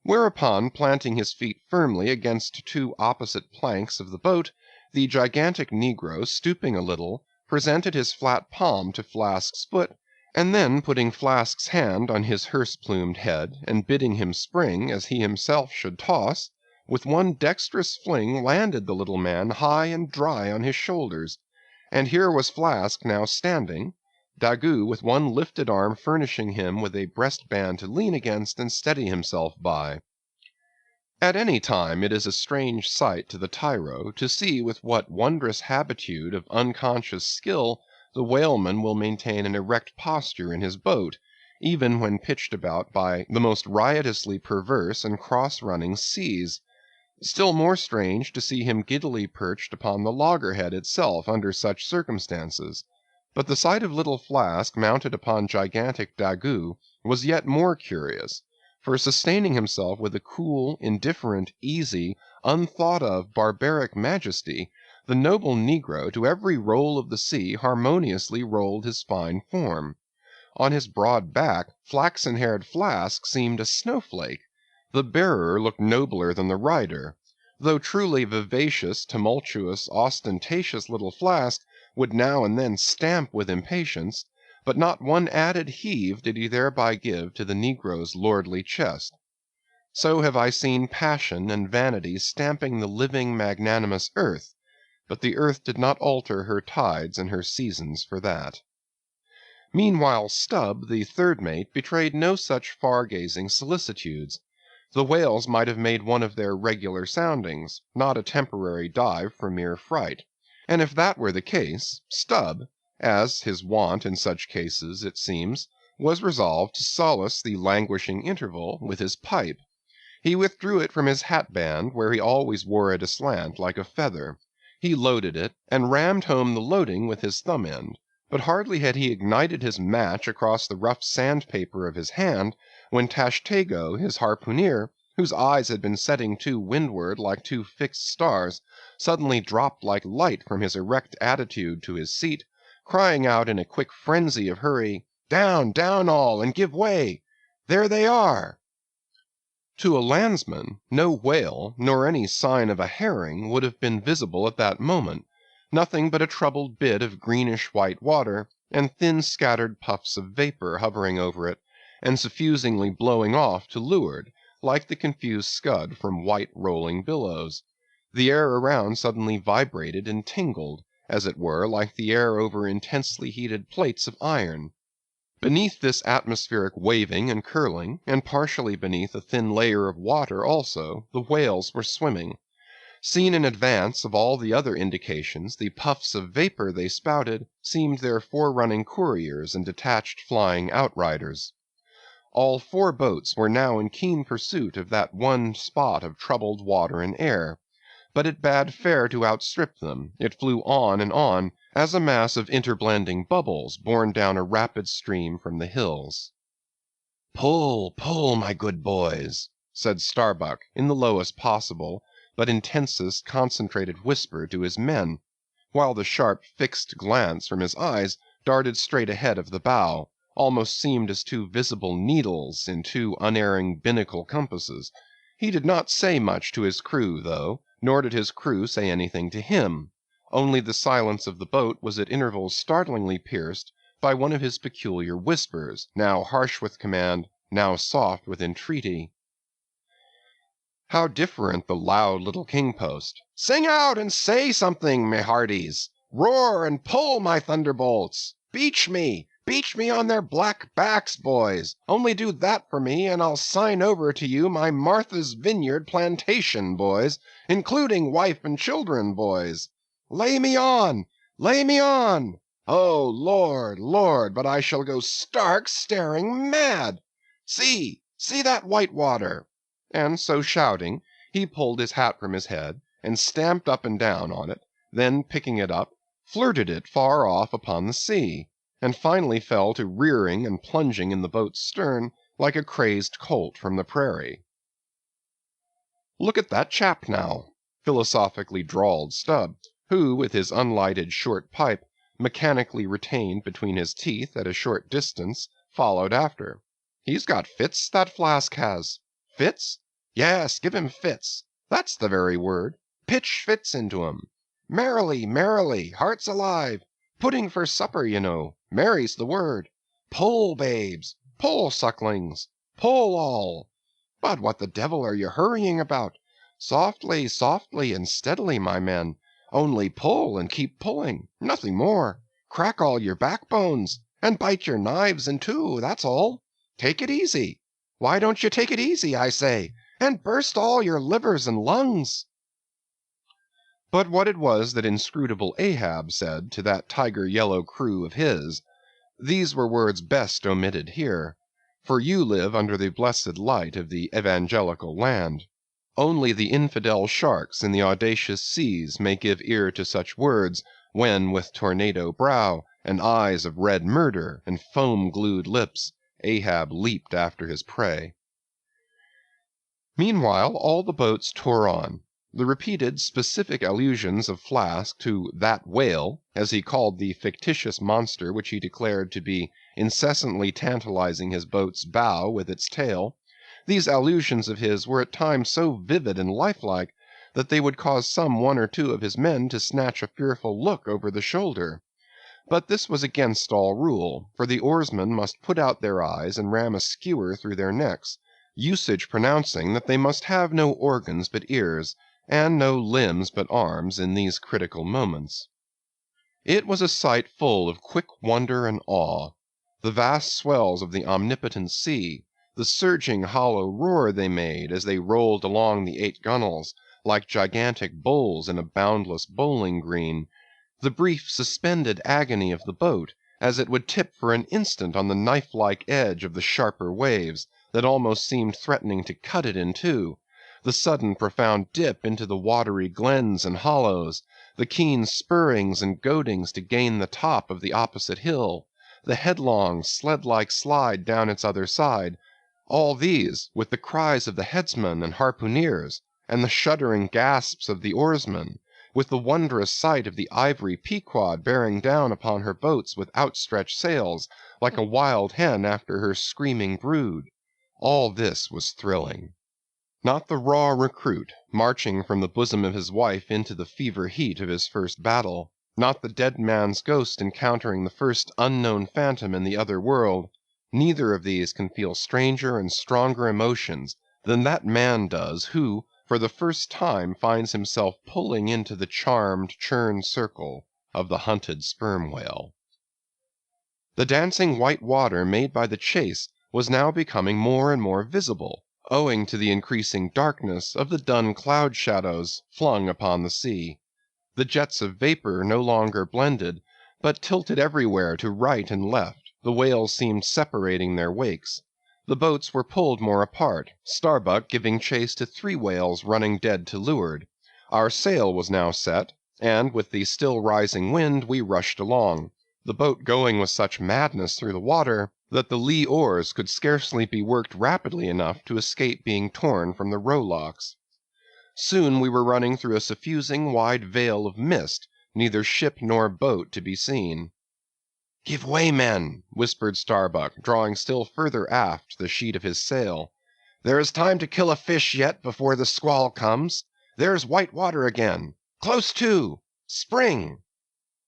Whereupon, planting his feet firmly against 2 opposite planks of the boat, the gigantic negro, stooping a little, presented his flat palm to Flask's foot, and then putting Flask's hand on his hearse-plumed head, and bidding him spring as he himself should toss, with one dexterous fling landed the little man high and dry on his shoulders; and here was Flask now standing, Daggoo with one lifted arm furnishing him with a breastband to lean against and steady himself by. At any time it is a strange sight to the tyro to see with what wondrous habitude of unconscious skill the whaleman will maintain an erect posture in his boat, even when pitched about by the most riotously perverse and cross-running seas. Still more strange to see him giddily perched upon the loggerhead itself under such circumstances. But the sight of little Flask mounted upon gigantic Daggoo was yet more curious, for sustaining himself with a cool, indifferent, easy, unthought of, barbaric majesty, the noble negro to every roll of the sea harmoniously rolled his fine form. On his broad back, flaxen-haired Flask seemed a snowflake. The bearer looked nobler than the rider. Though truly vivacious, tumultuous, ostentatious little Flask would now and then stamp with impatience, but not one added heave did he thereby give to the negro's lordly chest. So have I seen passion and vanity stamping the living magnanimous earth, but the earth did not alter her tides and her seasons for that. Meanwhile Stubb, the third mate, betrayed no such far-gazing solicitudes. The whales might have made one of their regular soundings, not a temporary dive from mere fright; and if that were the case, Stubb, as his wont in such cases, it seems, was resolved to solace the languishing interval with his pipe. He withdrew it from his hatband, where he always wore it aslant like a feather. He loaded it, and rammed home the loading with his thumb end. But hardly had he ignited his match across the rough sandpaper of his hand, when Tashtego, his harpooneer, whose eyes had been setting to windward like two fixed stars, suddenly dropped like light from his erect attitude to his seat, crying out in a quick frenzy of hurry, "Down, down all, and give way! There they are!" To a landsman, no whale, nor any sign of a herring would have been visible at that moment, nothing but a troubled bit of greenish-white water, and thin scattered puffs of vapor hovering over it, and suffusingly blowing off to leeward, like the confused scud from white rolling billows. The air around suddenly vibrated and tingled, as it were, like the air over intensely heated plates of iron. Beneath this atmospheric waving and curling, and partially beneath a thin layer of water also, the whales were swimming. Seen in advance of all the other indications, the puffs of vapor they spouted seemed their forerunning couriers and detached flying outriders. All 4 boats were now in keen pursuit of that one spot of troubled water and air. But it bade fair to outstrip them. It flew on, as a mass of interblending bubbles borne down a rapid stream from the hills. "Pull, pull, my good boys," said Starbuck in the lowest possible, but intensest concentrated whisper to his men, while the sharp fixed glance from his eyes darted straight ahead of the bow, almost seemed as 2 visible needles in 2 unerring binnacle compasses. He did not say much to his crew, though, nor did his crew say anything to him. Only the silence of the boat was at intervals startlingly pierced by one of his peculiar whispers, now harsh with command, now soft with entreaty. How different the loud little king-post! "Sing out and say something, me hearties! Roar and pull, my thunderbolts! Beach me on their black backs, boys! Only do that for me, and I'll sign over to you my Martha's Vineyard plantation, boys, including wife and children, boys! Lay me on! Lay me on! Oh, Lord, Lord, but I shall go stark, staring mad! See that white water!" And so shouting, he pulled his hat from his head, and stamped up and down on it, then picking it up, flirted it far off upon the sea, and finally fell to rearing and plunging in the boat's stern like a crazed colt from the prairie. "Look at that chap now," philosophically drawled Stubb, who, with his unlighted short pipe mechanically retained between his teeth at a short distance, followed after. "He's got fits, that Flask has. Fits? Yes, give him fits. That's the very word. Pitch fits into 'em. Merrily, merrily, hearts alive. Pudding for supper, you know. Merry's the word. Pull, babes. Pull, sucklings. Pull all. But what the devil are you hurrying about? Softly, softly, and steadily, my men. Only pull and keep pulling. Nothing more. Crack all your backbones, and bite your knives in 2, that's all. Take it easy. Why don't you take it easy, I say, and burst all your livers and lungs?" But what it was that inscrutable Ahab said to that tiger-yellow crew of his, these were words best omitted here, for you live under the blessed light of the evangelical land. Only the infidel sharks in the audacious seas may give ear to such words, when with tornado brow, and eyes of red murder, and foam-glued lips, Ahab leaped after his prey. Meanwhile all the boats tore on. The repeated specific allusions of Flask to "that whale," as he called the fictitious monster which he declared to be incessantly tantalizing his boat's bow with its tail, these allusions of his were at times so vivid and lifelike that they would cause some 1 or 2 of his men to snatch a fearful look over the shoulder. But this was against all rule, for the oarsmen must put out their eyes and ram a skewer through their necks, usage pronouncing that they must have no organs but ears, and no limbs but arms in these critical moments. It was a sight full of quick wonder and awe. The vast swells of the omnipotent sea, the surging hollow roar they made as they rolled along the 8 gunwales, like gigantic bulls in a boundless bowling green, the brief suspended agony of the boat, as it would tip for an instant on the knife-like edge of the sharper waves, that almost seemed threatening to cut it in two, the sudden profound dip into the watery glens and hollows, the keen spurrings and goadings to gain the top of the opposite hill, the headlong, sled-like slide down its other side, all these, with the cries of the headsmen and harpooneers, and the shuddering gasps of the oarsmen, with the wondrous sight of the ivory Pequod bearing down upon her boats with outstretched sails, like a wild hen after her screaming brood, all this was thrilling. Not the raw recruit, marching from the bosom of his wife into the fever heat of his first battle, not the dead man's ghost encountering the first unknown phantom in the other world, neither of these can feel stranger and stronger emotions than that man does who, for the first time, finds himself pulling into the charmed, churned circle of the hunted sperm whale. The dancing white water made by the chase was now becoming more and more visible, owing to the increasing darkness of the dun cloud shadows flung upon the sea. The jets of vapor no longer blended, but tilted everywhere to right and left. The whales seemed separating their wakes. The boats were pulled more apart, Starbuck giving chase to 3 whales running dead to leeward. Our sail was now set, and with the still rising wind we rushed along, the boat going with such madness through the water that the lee oars could scarcely be worked rapidly enough to escape being torn from the rowlocks. Soon we were running through a suffusing wide veil of mist, neither ship nor boat to be seen. "Give way, men," whispered Starbuck, drawing still further aft the sheet of his sail. "There is time to kill a fish yet before the squall comes. There's white water again. Close to! Spring!"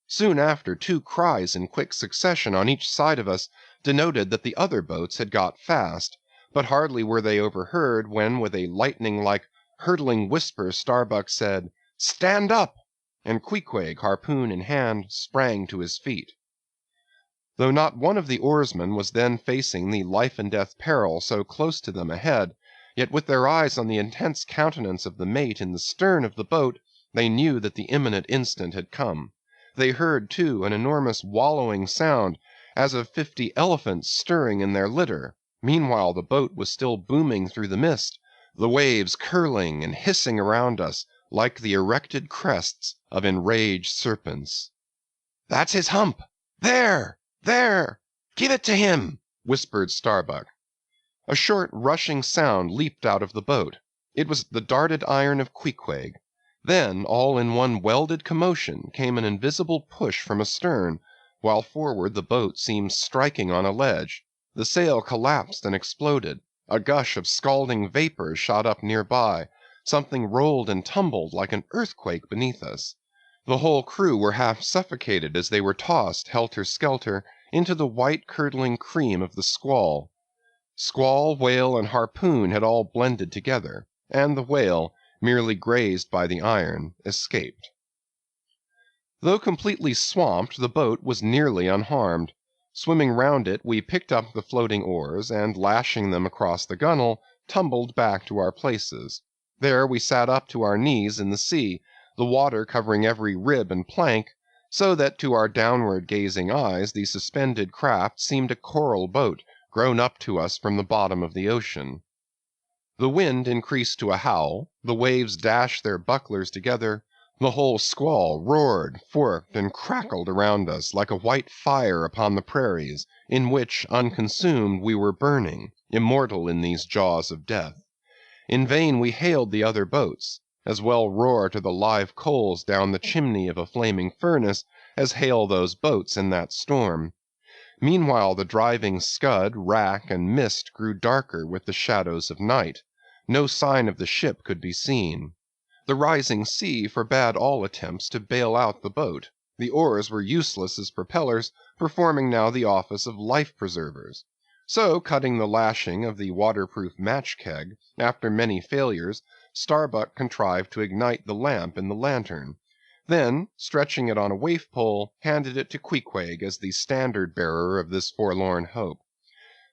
Soon after, 2 cries in quick succession on each side of us denoted that the other boats had got fast, but hardly were they overheard when with a lightning-like, hurtling whisper Starbuck said, "Stand up!" and Queequeg, harpoon in hand, sprang to his feet. Though not one of the oarsmen was then facing the life-and-death peril so close to them ahead, yet with their eyes on the intense countenance of the mate in the stern of the boat, they knew that the imminent instant had come. They heard, too, an enormous wallowing sound, as of 50 elephants stirring in their litter. Meanwhile the boat was still booming through the mist, the waves curling and hissing around us like the erected crests of enraged serpents. "That's his hump! There! There! Give it to him!" whispered Starbuck. A short rushing sound leaped out of the boat. It was the darted iron of Queequeg. Then, all in one welded commotion, came an invisible push from astern, while forward the boat seemed striking on a ledge. The sail collapsed and exploded. A gush of scalding vapor shot up nearby. Something rolled and tumbled like an earthquake beneath us. The whole crew were half suffocated as they were tossed helter-skelter into the white curdling cream of the squall. Squall, whale, and harpoon had all blended together, and the whale, merely grazed by the iron, escaped. Though completely swamped, the boat was nearly unharmed. Swimming round it, we picked up the floating oars, and lashing them across the gunwale, tumbled back to our places. There we sat up to our knees in the sea, the water covering every rib and plank, so that to our downward-gazing eyes the suspended craft seemed a coral boat grown up to us from the bottom of the ocean. The wind increased to a howl, the waves dashed their bucklers together, the whole squall roared, forked, and crackled around us like a white fire upon the prairies, in which, unconsumed, we were burning, immortal in these jaws of death. In vain we hailed the other boats. As well roar to the live coals down the chimney of a flaming furnace as hail those boats in that storm. Meanwhile the driving scud, rack, and mist grew darker with the shadows of night. No sign of the ship could be seen. The rising sea forbade all attempts to bail out the boat. The oars were useless as propellers, performing now the office of life-preservers. So, cutting the lashing of the waterproof match-keg, after many failures, Starbuck contrived to ignite the lamp in the lantern. Then, stretching it on a waif-pole, handed it to Queequeg as the standard-bearer of this forlorn hope.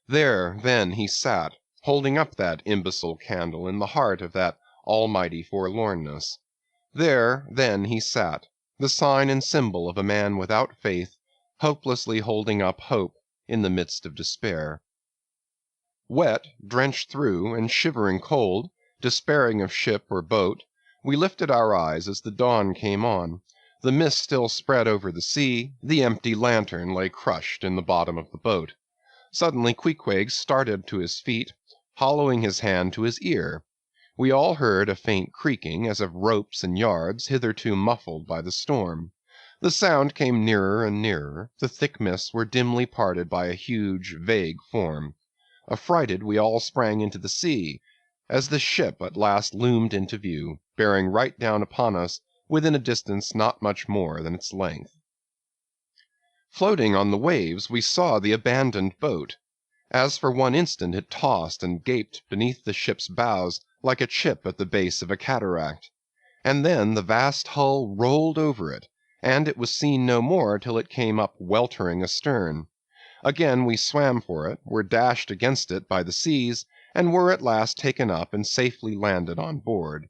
There, then, he sat, holding up that imbecile candle in the heart of that almighty forlornness. There, then, he sat, the sign and symbol of a man without faith, hopelessly holding up hope in the midst of despair. Wet, drenched through, and shivering cold, despairing of ship or boat, we lifted our eyes as the dawn came on. The mist still spread over the sea, the empty lantern lay crushed in the bottom of the boat. Suddenly Queequeg started to his feet, hollowing his hand to his ear. We all heard a faint creaking as of ropes and yards hitherto muffled by the storm. The sound came nearer and nearer, the thick mists were dimly parted by a huge, vague form. Affrighted, we all sprang into the sea, as the ship at last loomed into view, bearing right down upon us within a distance not much more than its length. Floating on the waves we saw the abandoned boat. As for one instant it tossed and gaped beneath the ship's bows like a chip at the base of a cataract. And then the vast hull rolled over it, and it was seen no more till it came up weltering astern. Again we swam for it, were dashed against it by the seas, and were at last taken up and safely landed on board.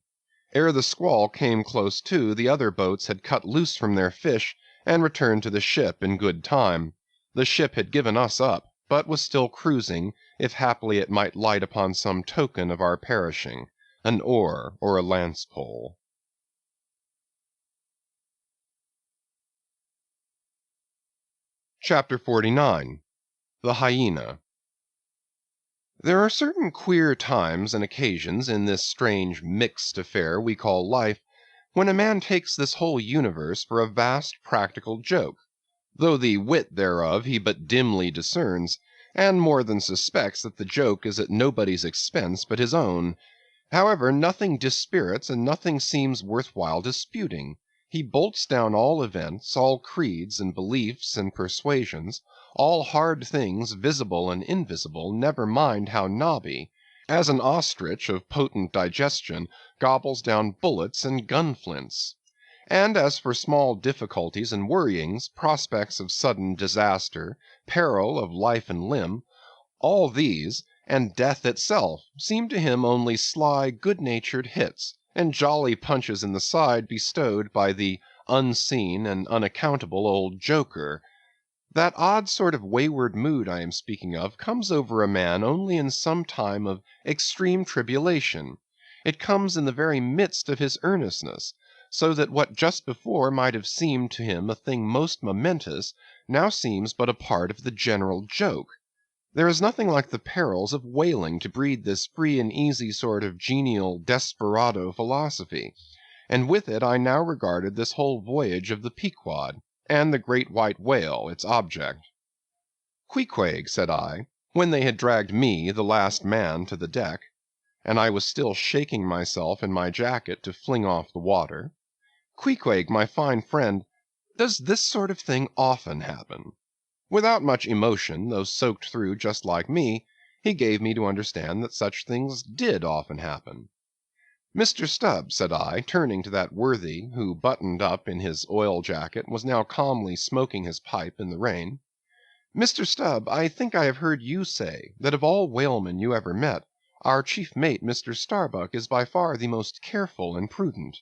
Ere the squall came close to, the other boats had cut loose from their fish and returned to the ship in good time. The ship had given us up, but was still cruising, if haply it might light upon some token of our perishing, an oar or a lance-pole. Chapter 49. The Hyena. There are certain queer times and occasions in this strange mixed affair we call life, when a man takes this whole universe for a vast practical joke, though the wit thereof he but dimly discerns, and more than suspects that the joke is at nobody's expense but his own. However, nothing dispirits and nothing seems worth while disputing. He bolts down all events, all creeds and beliefs and persuasions, all hard things visible and invisible, never mind how knobby, as an ostrich of potent digestion gobbles down bullets and gun-flints. And as for small difficulties and worryings, prospects of sudden disaster, peril of life and limb, all these, and death itself, seem to him only sly, good-natured hits, and jolly punches in the side bestowed by the unseen and unaccountable old joker. That odd sort of wayward mood I am speaking of comes over a man only in some time of extreme tribulation. It comes in the very midst of his earnestness, so that what just before might have seemed to him a thing most momentous, now seems but a part of the general joke. There is nothing like the perils of whaling to breed this free and easy sort of genial desperado philosophy, and with it I now regarded this whole voyage of the Pequod, and the great white whale its object. "Queequeg," said I, when they had dragged me, the last man, to the deck, and I was still shaking myself in my jacket to fling off the water, "Queequeg, my fine friend, does this sort of thing often happen?" Without much emotion, though soaked through just like me, he gave me to understand that such things did often happen. "Mr. Stubbs," said I, turning to that worthy, who, buttoned up in his oil jacket, was now calmly smoking his pipe in the rain, "Mr. Stubb, I think I have heard you say, that of all whalemen you ever met, our chief mate, Mr. Starbuck, is by far the most careful and prudent.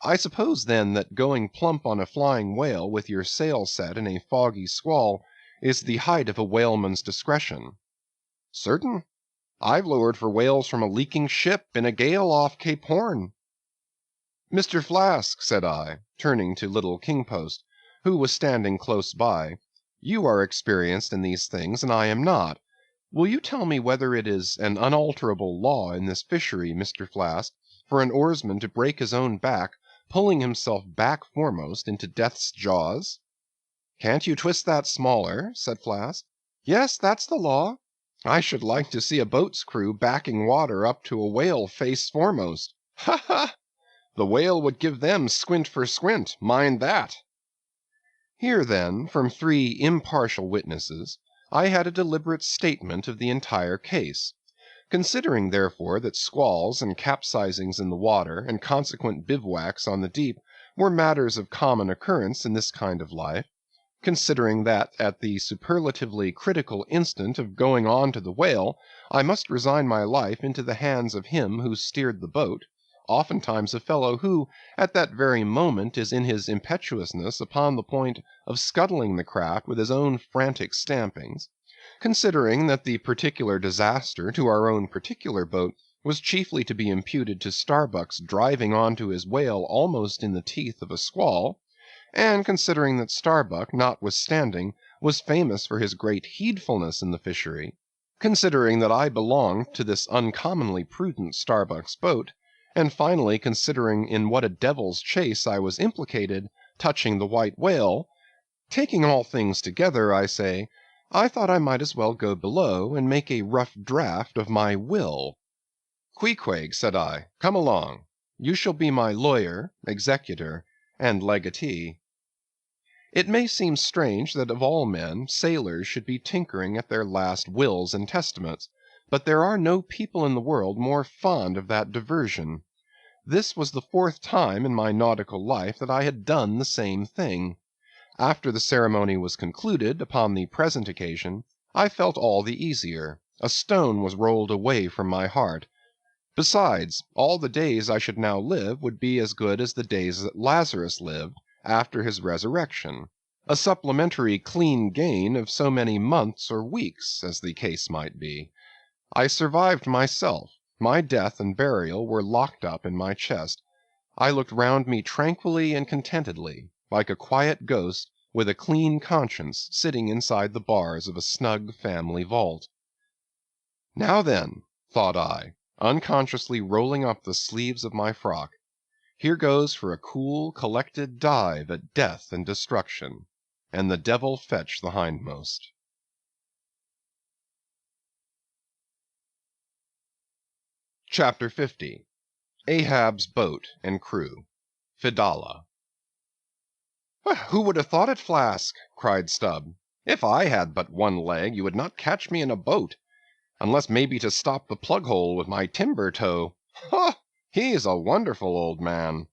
I suppose, then, that going plump on a flying whale with your sail set in a foggy squall is the height of a whaleman's discretion." "Certain. I've lowered for whales from a leaking ship in a gale off Cape Horn." "Mr. Flask," said I, turning to little King Post, who was standing close by, "you are experienced in these things, and I am not. Will you tell me whether it is an unalterable law in this fishery, Mr. Flask, for an oarsman to break his own back, pulling himself back foremost into death's jaws?" "Can't you twist that smaller?" said Flask. "Yes, that's the law. I should like to see a boat's crew backing water up to a whale face foremost. Ha, ha! The whale would give them squint for squint, mind that." Here, then, from three impartial witnesses, I had a deliberate statement of the entire case. Considering, therefore, that squalls and capsizings in the water, and consequent bivouacs on the deep, were matters of common occurrence in this kind of life; considering that at the superlatively critical instant of going on to the whale, I must resign my life into the hands of him who steered the boat, oftentimes a fellow who, at that very moment, is in his impetuousness upon the point of scuttling the craft with his own frantic stampings; considering that the particular disaster to our own particular boat was chiefly to be imputed to Starbuck's driving onto his whale almost in the teeth of a squall, and considering that Starbuck, notwithstanding, was famous for his great heedfulness in the fishery, considering that I belonged to this uncommonly prudent Starbuck's boat, and finally considering in what a devil's chase I was implicated touching the white whale, taking all things together, I say, I thought I might as well go below and make a rough draft of my will. Queequeg, said I, come along. You shall be my lawyer, executor, and legatee. It may seem strange that of all men, sailors should be tinkering at their last wills and testaments, but there are no people in the world more fond of that diversion. This was the 4th time in my nautical life that I had done the same thing. After the ceremony was concluded, upon the present occasion, I felt all the easier. A stone was rolled away from my heart. Besides, all the days I should now live would be as good as the days that Lazarus lived after his resurrection, a supplementary clean gain of so many months or weeks, as the case might be. I survived myself. My death and burial were locked up in my chest. I looked round me tranquilly and contentedly, like a quiet ghost with a clean conscience sitting inside the bars of a snug family vault. Now then, thought I, unconsciously rolling up the sleeves of my frock, here goes for a cool, collected dive at death and destruction, and the devil fetch the hindmost. Chapter 50. Ahab's Boat and Crew. Fedallah. "Who would have thought it, Flask?" cried Stubb. "If I had but one leg, you would not catch me in a boat, unless maybe to stop the plug hole with my timber toe. Ha! He's a wonderful old man."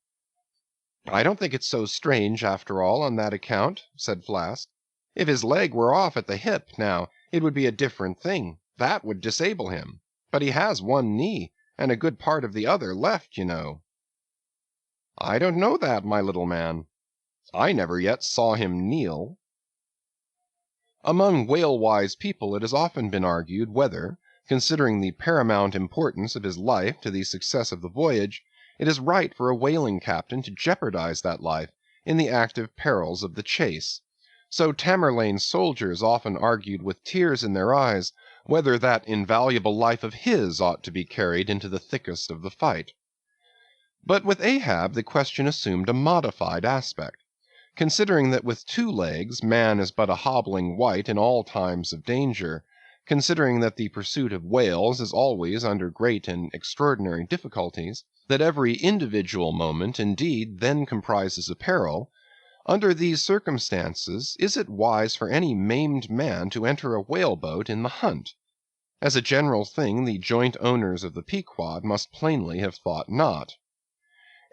"I don't think it's so strange, after all, on that account," said Flask. "If his leg were off at the hip, now, it would be a different thing. That would disable him. But he has one knee, and a good part of the other left, you know." "I don't know that, my little man. I never yet saw him kneel." Among whale-wise people it has often been argued whether, considering the paramount importance of his life to the success of the voyage, it is right for a whaling captain to jeopardize that life in the active perils of the chase. So Tamerlane's soldiers often argued with tears in their eyes whether that invaluable life of his ought to be carried into the thickest of the fight. But with Ahab the question assumed a modified aspect. Considering that with 2 legs man is but a hobbling wight in all times of danger, considering that the pursuit of whales is always under great and extraordinary difficulties, that every individual moment, indeed, then comprises a peril, under these circumstances, is it wise for any maimed man to enter a whale-boat in the hunt? As a general thing, the joint owners of the Pequod must plainly have thought not.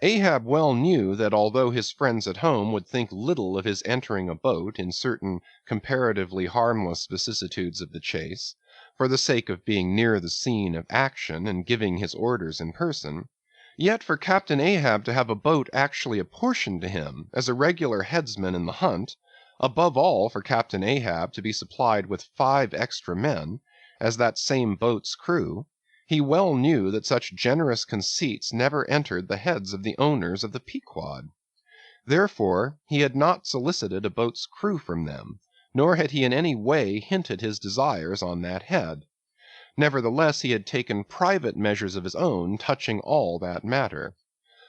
Ahab well knew that although his friends at home would think little of his entering a boat in certain comparatively harmless vicissitudes of the chase, for the sake of being near the scene of action and giving his orders in person, yet for Captain Ahab to have a boat actually apportioned to him as a regular headsman in the hunt, above all for Captain Ahab to be supplied with 5 extra men, as that same boat's crew, he well knew that such generous conceits never entered the heads of the owners of the Pequod. Therefore he had not solicited a boat's crew from them, nor had he in any way hinted his desires on that head. Nevertheless he had taken private measures of his own touching all that matter.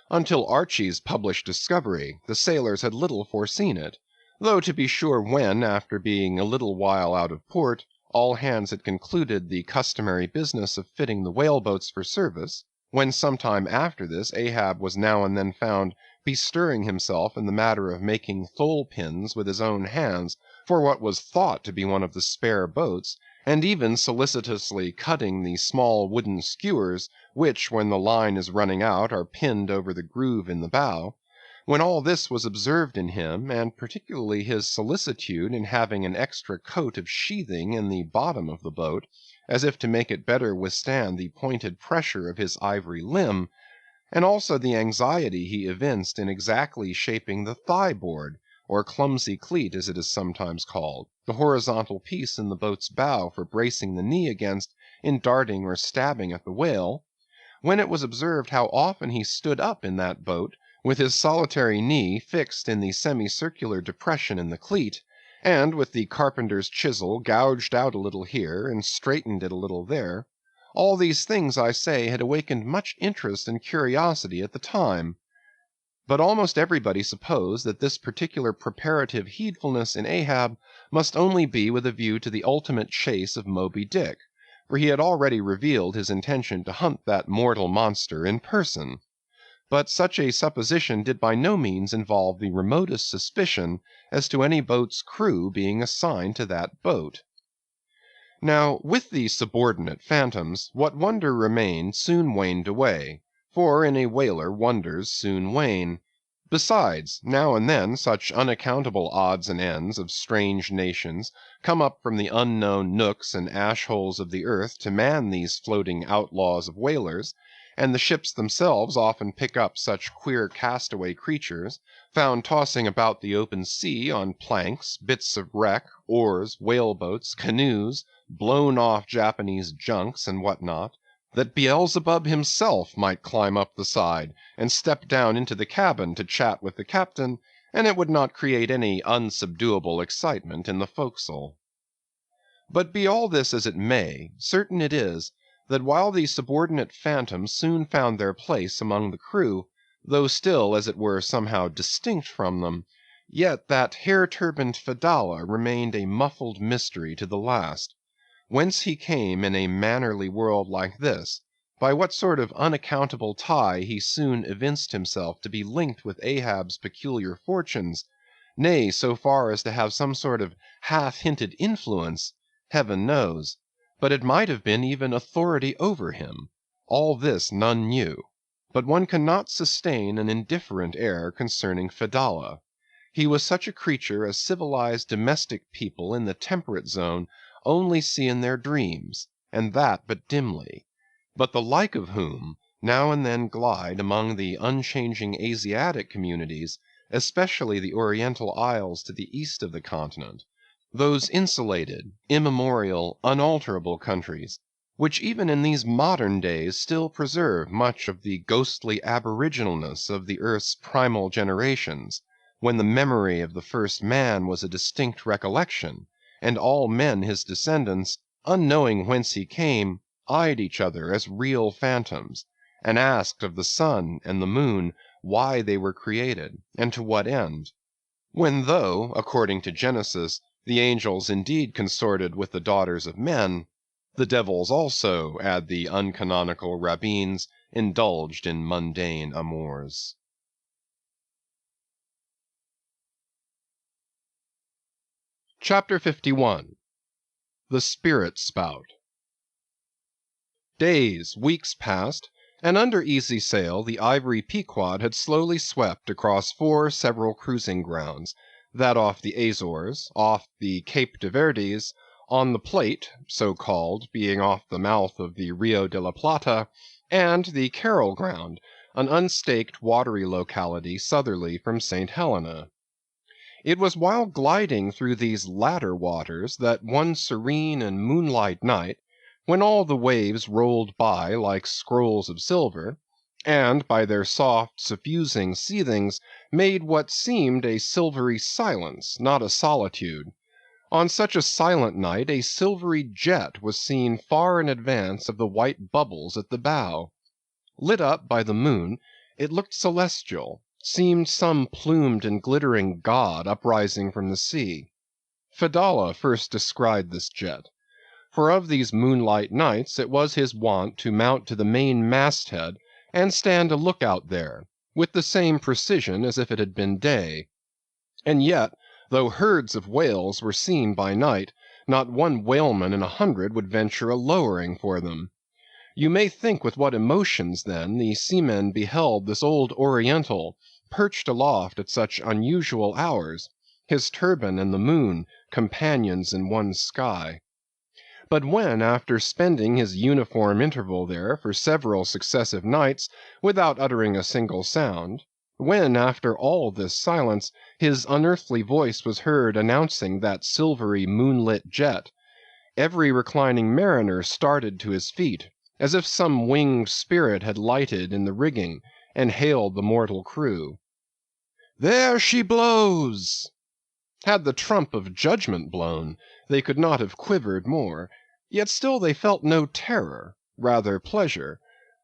Until Archy's published discovery, the sailors had little foreseen it, though to be sure when, after being a little while out of port, all hands had concluded the customary business of fitting the whale-boats for service, when some time after this Ahab was now and then found bestirring himself in the matter of making thole-pins with his own hands for what was thought to be one of the spare boats, and even solicitously cutting the small wooden skewers which, when the line is running out, are pinned over the groove in the bow, when all this was observed in him, and particularly his solicitude in having an extra coat of sheathing in the bottom of the boat, as if to make it better withstand the pointed pressure of his ivory limb, and also the anxiety he evinced in exactly shaping the thigh-board, or clumsy cleat as it is sometimes called, the horizontal piece in the boat's bow for bracing the knee against in darting or stabbing at the whale, when it was observed how often he stood up in that boat with his solitary knee fixed in the semicircular depression in the cleat, and with the carpenter's chisel gouged out a little here and straightened it a little there, all these things, I say, had awakened much interest and curiosity at the time. But almost everybody supposed that this particular preparative heedfulness in Ahab must only be with a view to the ultimate chase of Moby Dick, for he had already revealed his intention to hunt that mortal monster in person. But such a supposition did by no means involve the remotest suspicion as to any boat's crew being assigned to that boat. Now, with the subordinate phantoms, what wonder remained soon waned away, for in a whaler wonders soon wane. Besides, now and then such unaccountable odds and ends of strange nations come up from the unknown nooks and ash-holes of the earth to man these floating outlaws of whalers, and the ships themselves often pick up such queer castaway creatures, found tossing about the open sea on planks, bits of wreck, oars, whaleboats, canoes, blown-off Japanese junks, and what not, that Beelzebub himself might climb up the side and step down into the cabin to chat with the captain, and it would not create any unsubduable excitement in the forecastle. But be all this as it may, certain it is that while the subordinate phantoms soon found their place among the crew, though still, as it were, somehow distinct from them, yet that hair-turbaned Fedallah remained a muffled mystery to the last. Whence he came in a mannerly world like this, by what sort of unaccountable tie he soon evinced himself to be linked with Ahab's peculiar fortunes, nay, so far as to have some sort of half-hinted influence, heaven knows, but it might have been even authority over him. All this none knew. But one cannot sustain an indifferent air concerning Fedallah. He was such a creature as civilized domestic people in the temperate zone only see in their dreams, and that but dimly, but the like of whom now and then glide among the unchanging Asiatic communities, especially the Oriental isles to the east of the continent, those insulated, immemorial, unalterable countries, which even in these modern days still preserve much of the ghostly aboriginalness of the earth's primal generations, when the memory of the first man was a distinct recollection, and all men his descendants, unknowing whence he came, eyed each other as real phantoms, and asked of the sun and the moon why they were created, and to what end. When though, according to Genesis, the angels indeed consorted with the daughters of men, the devils also, add the uncanonical rabbins, indulged in mundane amours. Chapter 51. The Spirit Spout. Days, weeks passed, and under easy sail the ivory Pequod had slowly swept across 4 several cruising grounds, that off the Azores, off the Cape de Verdes, on the Plate, so called, being off the mouth of the Rio de la Plata, and the Carroll Ground, an unstaked watery locality southerly from St. Helena. It was while gliding through these latter waters that one serene and moonlight night, when all the waves rolled by like scrolls of silver, and by their soft, suffusing seethings made what seemed a silvery silence, not a solitude, on such a silent night a silvery jet was seen far in advance of the white bubbles at the bow. Lit up by the moon, it looked celestial, seemed some plumed and glittering god uprising from the sea. Fedallah first descried this jet, for of these moonlight nights it was his wont to mount to the main masthead and stand a lookout there, with the same precision as if it had been day. And yet, though herds of whales were seen by night, not one whaleman in 100 would venture a lowering for them. You may think with what emotions, then, the seamen beheld this old Oriental, perched aloft at such unusual hours, his turban and the moon, companions in one sky. But when, after spending his uniform interval there for several successive nights, without uttering a single sound, When, after all this silence, his unearthly voice was heard announcing that silvery moonlit jet, every reclining mariner started to his feet, as if some winged spirit had lighted in the rigging and hailed the mortal crew. "There she blows!" Had the trump of judgment blown, they could not have quivered more, yet still they felt no terror, rather pleasure,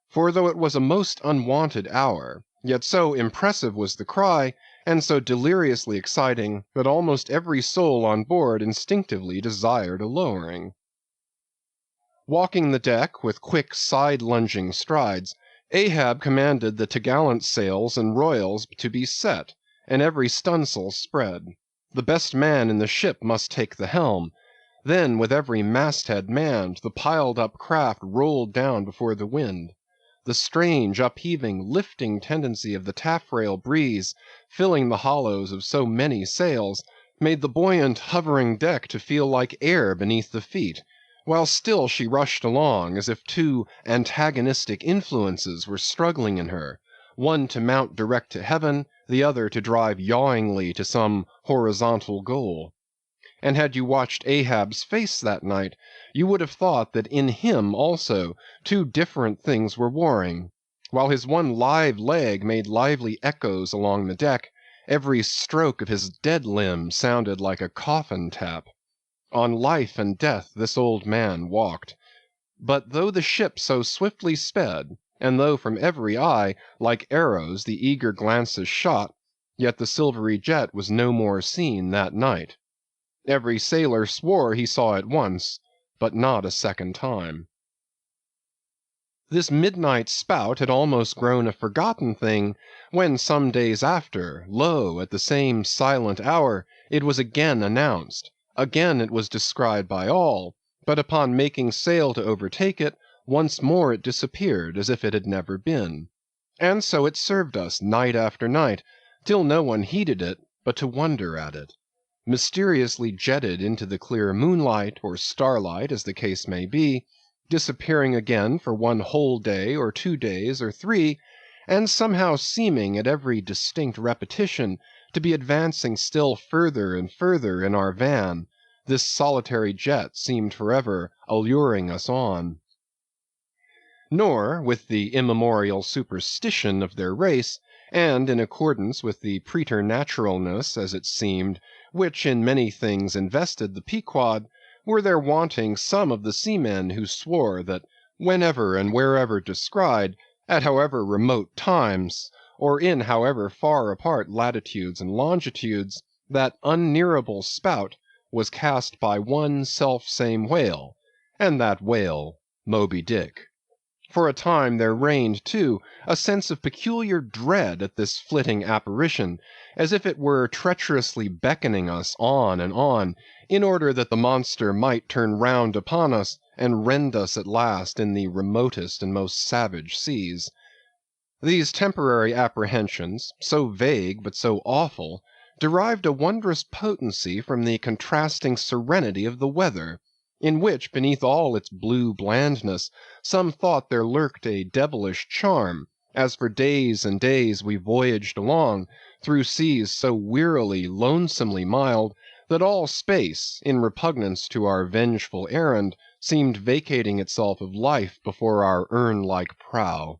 for though it was a most unwonted hour, yet so impressive was the cry, and so deliriously exciting, that almost every soul on board instinctively desired a lowering. Walking the deck with quick side-lunging strides, Ahab commanded the topgallant sails and royals to be set, and every stunsail spread. The best man in the ship must take the helm. Then, with every masthead manned, the piled-up craft rolled down before the wind. The strange, upheaving, lifting tendency of the taffrail breeze, filling the hollows of so many sails, made the buoyant, hovering deck to feel like air beneath the feet, while still she rushed along as if two antagonistic influences were struggling in her, one to mount direct to heaven, the other to drive yawingly to some horizontal goal. And had you watched Ahab's face that night, you would have thought that in him also two different things were warring. While his one live leg made lively echoes along the deck, every stroke of his dead limb sounded like a coffin tap. On life and death this old man walked. But though the ship so swiftly sped, and though from every eye, like arrows, the eager glances shot, yet the silvery jet was no more seen that night. Every sailor swore he saw it once, but not a second time. This midnight spout had almost grown a forgotten thing, when some days after, lo, at the same silent hour, it was again announced. Again it was descried by all, but upon making sail to overtake it, once more it disappeared as if it had never been. And so it served us night after night, till no one heeded it but to wonder at it. Mysteriously jetted into the clear moonlight, or starlight as the case may be, disappearing again for one whole day or 2 days or 3, and somehow seeming at every distinct repetition to be advancing still further and further in our van, this solitary jet seemed forever alluring us on. Nor, with the immemorial superstition of their race, and in accordance with the preternaturalness, as it seemed, which in many things invested the Pequod, were there wanting some of the seamen who swore that whenever and wherever descried, at however remote times, or in however far apart latitudes and longitudes, that unnearable spout was cast by one self-same whale, and that whale Moby Dick. For a time there reigned, too, a sense of peculiar dread at this flitting apparition, as if it were treacherously beckoning us on and on, in order that the monster might turn round upon us and rend us at last in the remotest and most savage seas. These temporary apprehensions, so vague but so awful, derived a wondrous potency from the contrasting serenity of the weather, in which, beneath all its blue blandness, some thought there lurked a devilish charm, as for days and days we voyaged along, through seas so wearily, lonesomely mild, that all space, in repugnance to our vengeful errand, seemed vacating itself of life before our urn-like prow.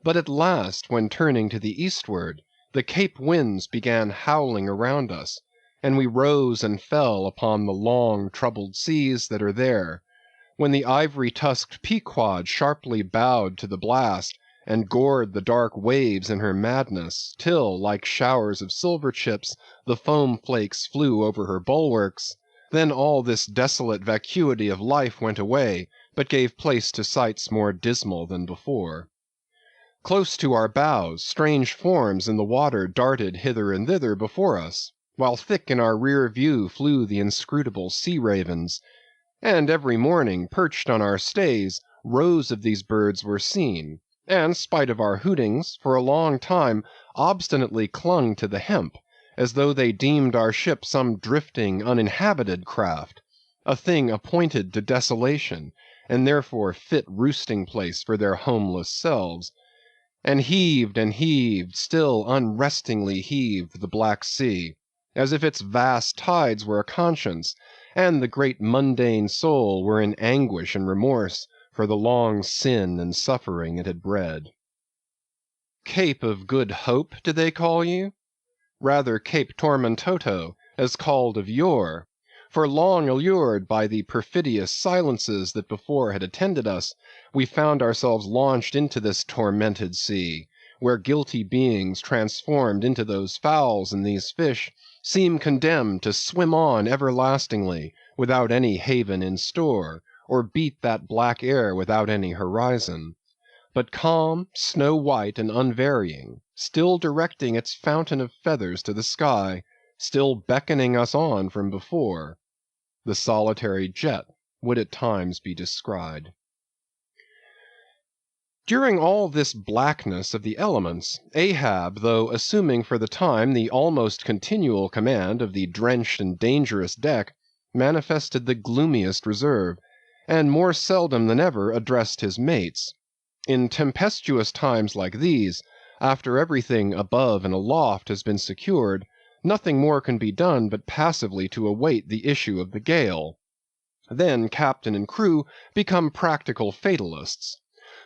But at last, when turning to the eastward, the Cape winds began howling around us, and we rose and fell upon the long, troubled seas that are there, when the ivory-tusked Pequod sharply bowed to the blast, and gored the dark waves in her madness, till, like showers of silver chips, the foam flakes flew over her bulwarks. Then all this desolate vacuity of life went away, but gave place to sights more dismal than before. Close to our bows, strange forms in the water darted hither and thither before us, while thick in our rear view flew the inscrutable sea-ravens, and every morning, perched on our stays, rows of these birds were seen, and, spite of our hootings, for a long time obstinately clung to the hemp, as though they deemed our ship some drifting, uninhabited craft, a thing appointed to desolation, and therefore fit roosting place for their homeless selves. And heaved, still unrestingly heaved the black sea, as if its vast tides were a conscience, and the great mundane soul were in anguish and remorse for the long sin and suffering it had bred. Cape of Good Hope, did they call you? Rather Cape Tormentoso, as called of yore, for long allured by the perfidious silences that before had attended us, we found ourselves launched into this tormented sea, where guilty beings transformed into those fowls and these fish seem condemned to swim on everlastingly without any haven in store, or beat that black air without any horizon. But calm, snow-white, and unvarying, still directing its fountain of feathers to the sky, still beckoning us on from before, the solitary jet would at times be descried. During all this blackness of the elements, Ahab, though assuming for the time the almost continual command of the drenched and dangerous deck, manifested the gloomiest reserve, and more seldom than ever addressed his mates. In tempestuous times like these, after everything above and aloft has been secured, nothing more can be done but passively to await the issue of the gale. Then captain and crew become practical fatalists.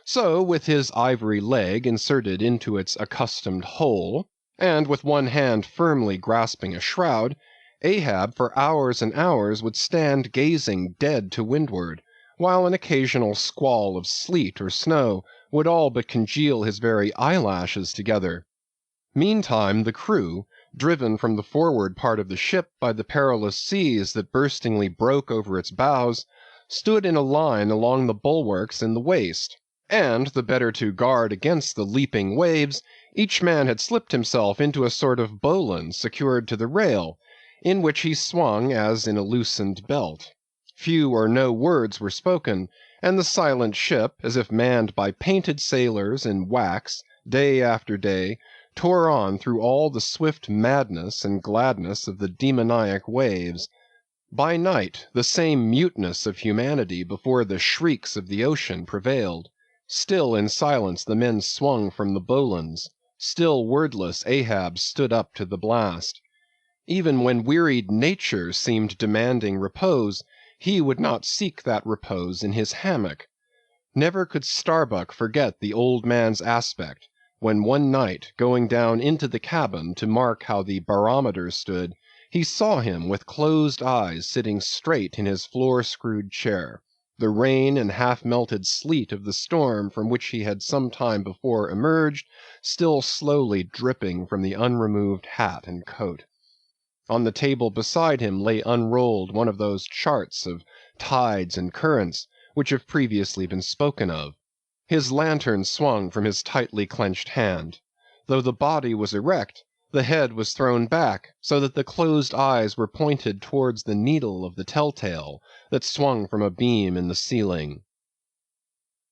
So, with his ivory leg inserted into its accustomed hole, and with one hand firmly grasping a shroud, Ahab for hours and hours would stand gazing dead to windward, while an occasional squall of sleet or snow would all but congeal his very eyelashes together. Meantime the crew, driven from the forward part of the ship by the perilous seas that burstingly broke over its bows, stood in a line along the bulwarks in the waist, and, the better to guard against the leaping waves, each man had slipped himself into a sort of bowline secured to the rail, in which he swung as in a loosened belt. Few or no words were spoken, and the silent ship, as if manned by painted sailors in wax, day after day, tore on through all the swift madness and gladness of the demoniac waves. By night the same muteness of humanity before the shrieks of the ocean prevailed. Still in silence the men swung from the bowlines. Still wordless Ahab stood up to the blast. Even when wearied nature seemed demanding repose, he would not seek that repose in his hammock. Never could Starbuck forget the old man's aspect, when one night, going down into the cabin to mark how the barometer stood, he saw him with closed eyes sitting straight in his floor-screwed chair, the rain and half-melted sleet of the storm from which he had some time before emerged, still slowly dripping from the unremoved hat and coat. On the table beside him lay unrolled one of those charts of tides and currents which have previously been spoken of. His lantern swung from his tightly clenched hand. Though the body was erect, the head was thrown back so that the closed eyes were pointed towards the needle of the telltale that swung from a beam in the ceiling.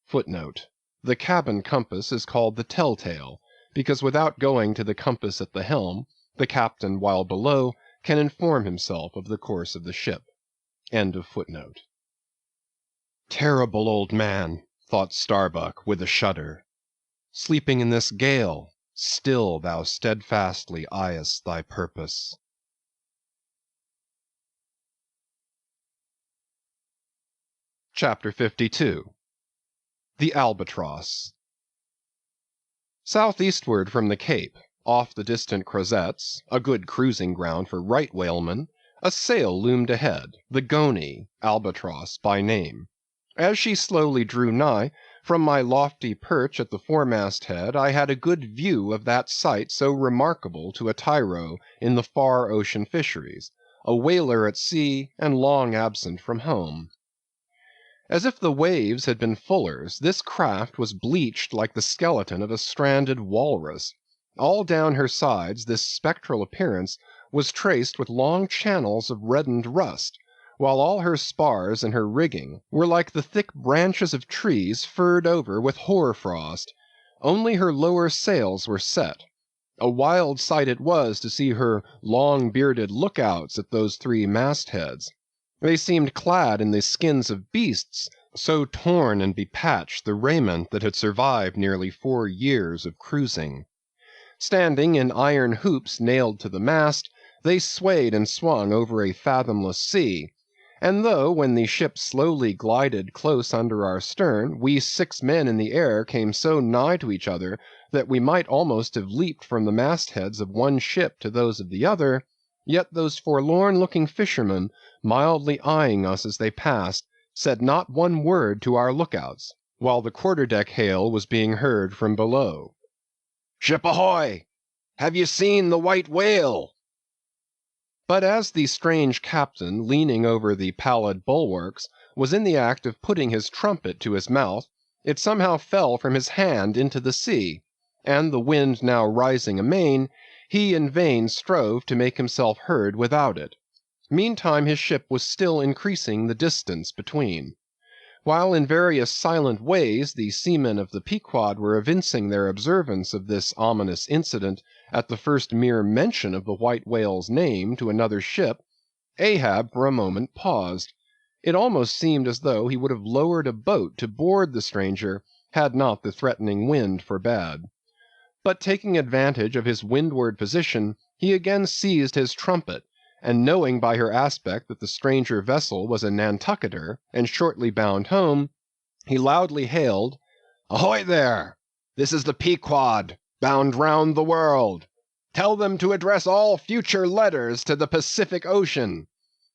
Footnote: the cabin compass is called the telltale, because without going to the compass at the helm, the captain, while below, can inform himself of the course of the ship. End of footnote. Terrible old man, thought Starbuck with a shudder. Sleeping in this gale, still thou steadfastly eyest thy purpose. Chapter 52. The Albatross. Southeastward from the Cape, off the distant Crozetts, a good cruising ground for right whalemen, a sail loomed ahead, the Goney, Albatross by name. As she slowly drew nigh, from my lofty perch at the foremast head I had a good view of that sight so remarkable to a tyro in the far ocean fisheries, a whaler at sea and long absent from home. As if the waves had been fullers, this craft was bleached like the skeleton of a stranded walrus. All down her sides this spectral appearance was traced with long channels of reddened rust, while all her spars and her rigging were like the thick branches of trees furred over with hoar frost. Only her lower sails were set. A wild sight it was to see her long-bearded lookouts at those three mastheads. They seemed clad in the skins of beasts so torn and bepatched the raiment that had survived nearly 4 years of cruising. Standing in iron hoops nailed to the mast, they swayed and swung over a fathomless sea, and though when the ship slowly glided close under our stern, we 6 men in the air came so nigh to each other that we might almost have leaped from the mastheads of one ship to those of the other, yet those forlorn-looking fishermen, mildly eyeing us as they passed, said not one word to our lookouts, while the quarter-deck hail was being heard from below. "Ship ahoy! Have you seen the white whale?" But as the strange captain, leaning over the pallid bulwarks, was in the act of putting his trumpet to his mouth, it somehow fell from his hand into the sea, and the wind now rising amain, he in vain strove to make himself heard without it. Meantime his ship was still increasing the distance between. While in various silent ways the seamen of the Pequod were evincing their observance of this ominous incident at the first mere mention of the white whale's name to another ship, Ahab for a moment paused. It almost seemed as though he would have lowered a boat to board the stranger had not the threatening wind forbade. But taking advantage of his windward position, he again seized his trumpet, and knowing by her aspect that the stranger vessel was a Nantucketer, and shortly bound home, he loudly hailed, "Ahoy there! This is the Pequod, bound round the world. Tell them to address all future letters to the Pacific Ocean.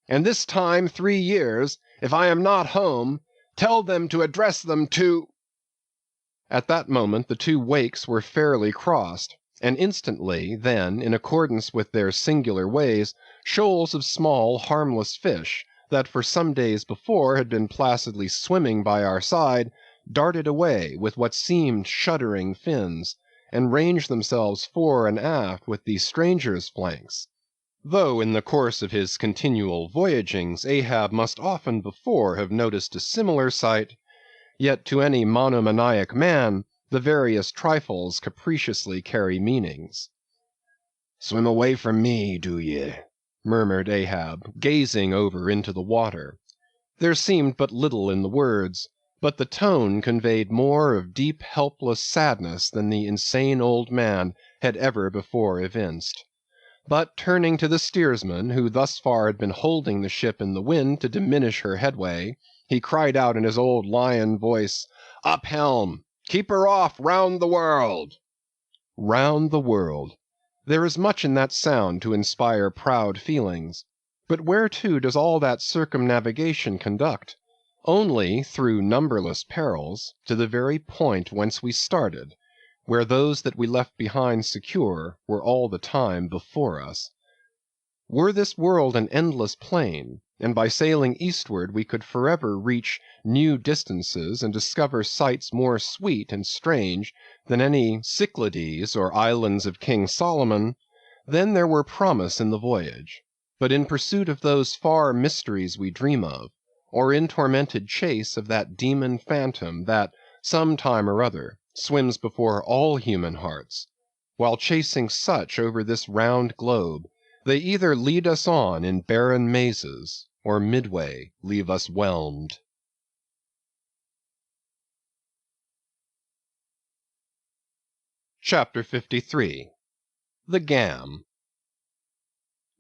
And this time 3 years, if I am not home, tell them to address them to—" At that moment the 2 wakes were fairly crossed, and instantly, then, in accordance with their singular ways, shoals of small, harmless fish, that for some days before had been placidly swimming by our side, darted away with what seemed shuddering fins, and ranged themselves fore and aft with the stranger's flanks. Though in the course of his continual voyagings Ahab must often before have noticed a similar sight, yet to any monomaniac man the various trifles capriciously carry meanings. "Swim away from me, do ye?" murmured Ahab, gazing over into the water. There seemed but little in the words, but the tone conveyed more of deep helpless sadness than the insane old man had ever before evinced. But turning to the steersman, who thus far had been holding the ship in the wind to diminish her headway, he cried out in his old lion voice, "Up helm! Keep her off round the world!" Round the world! There is much in that sound to inspire proud feelings. But whereto does all that circumnavigation conduct? Only, through numberless perils, to the very point whence we started, where those that we left behind secure were all the time before us. Were this world an endless plain, and by sailing eastward we could forever reach new distances and discover sights more sweet and strange than any Cyclades or islands of King Solomon, then there were promise in the voyage. But in pursuit of those far mysteries we dream of, or in tormented chase of that demon phantom that, some time or other, swims before all human hearts, while chasing such over this round globe, they either lead us on in barren mazes, or midway leave us whelmed. Chapter 53. The Gam.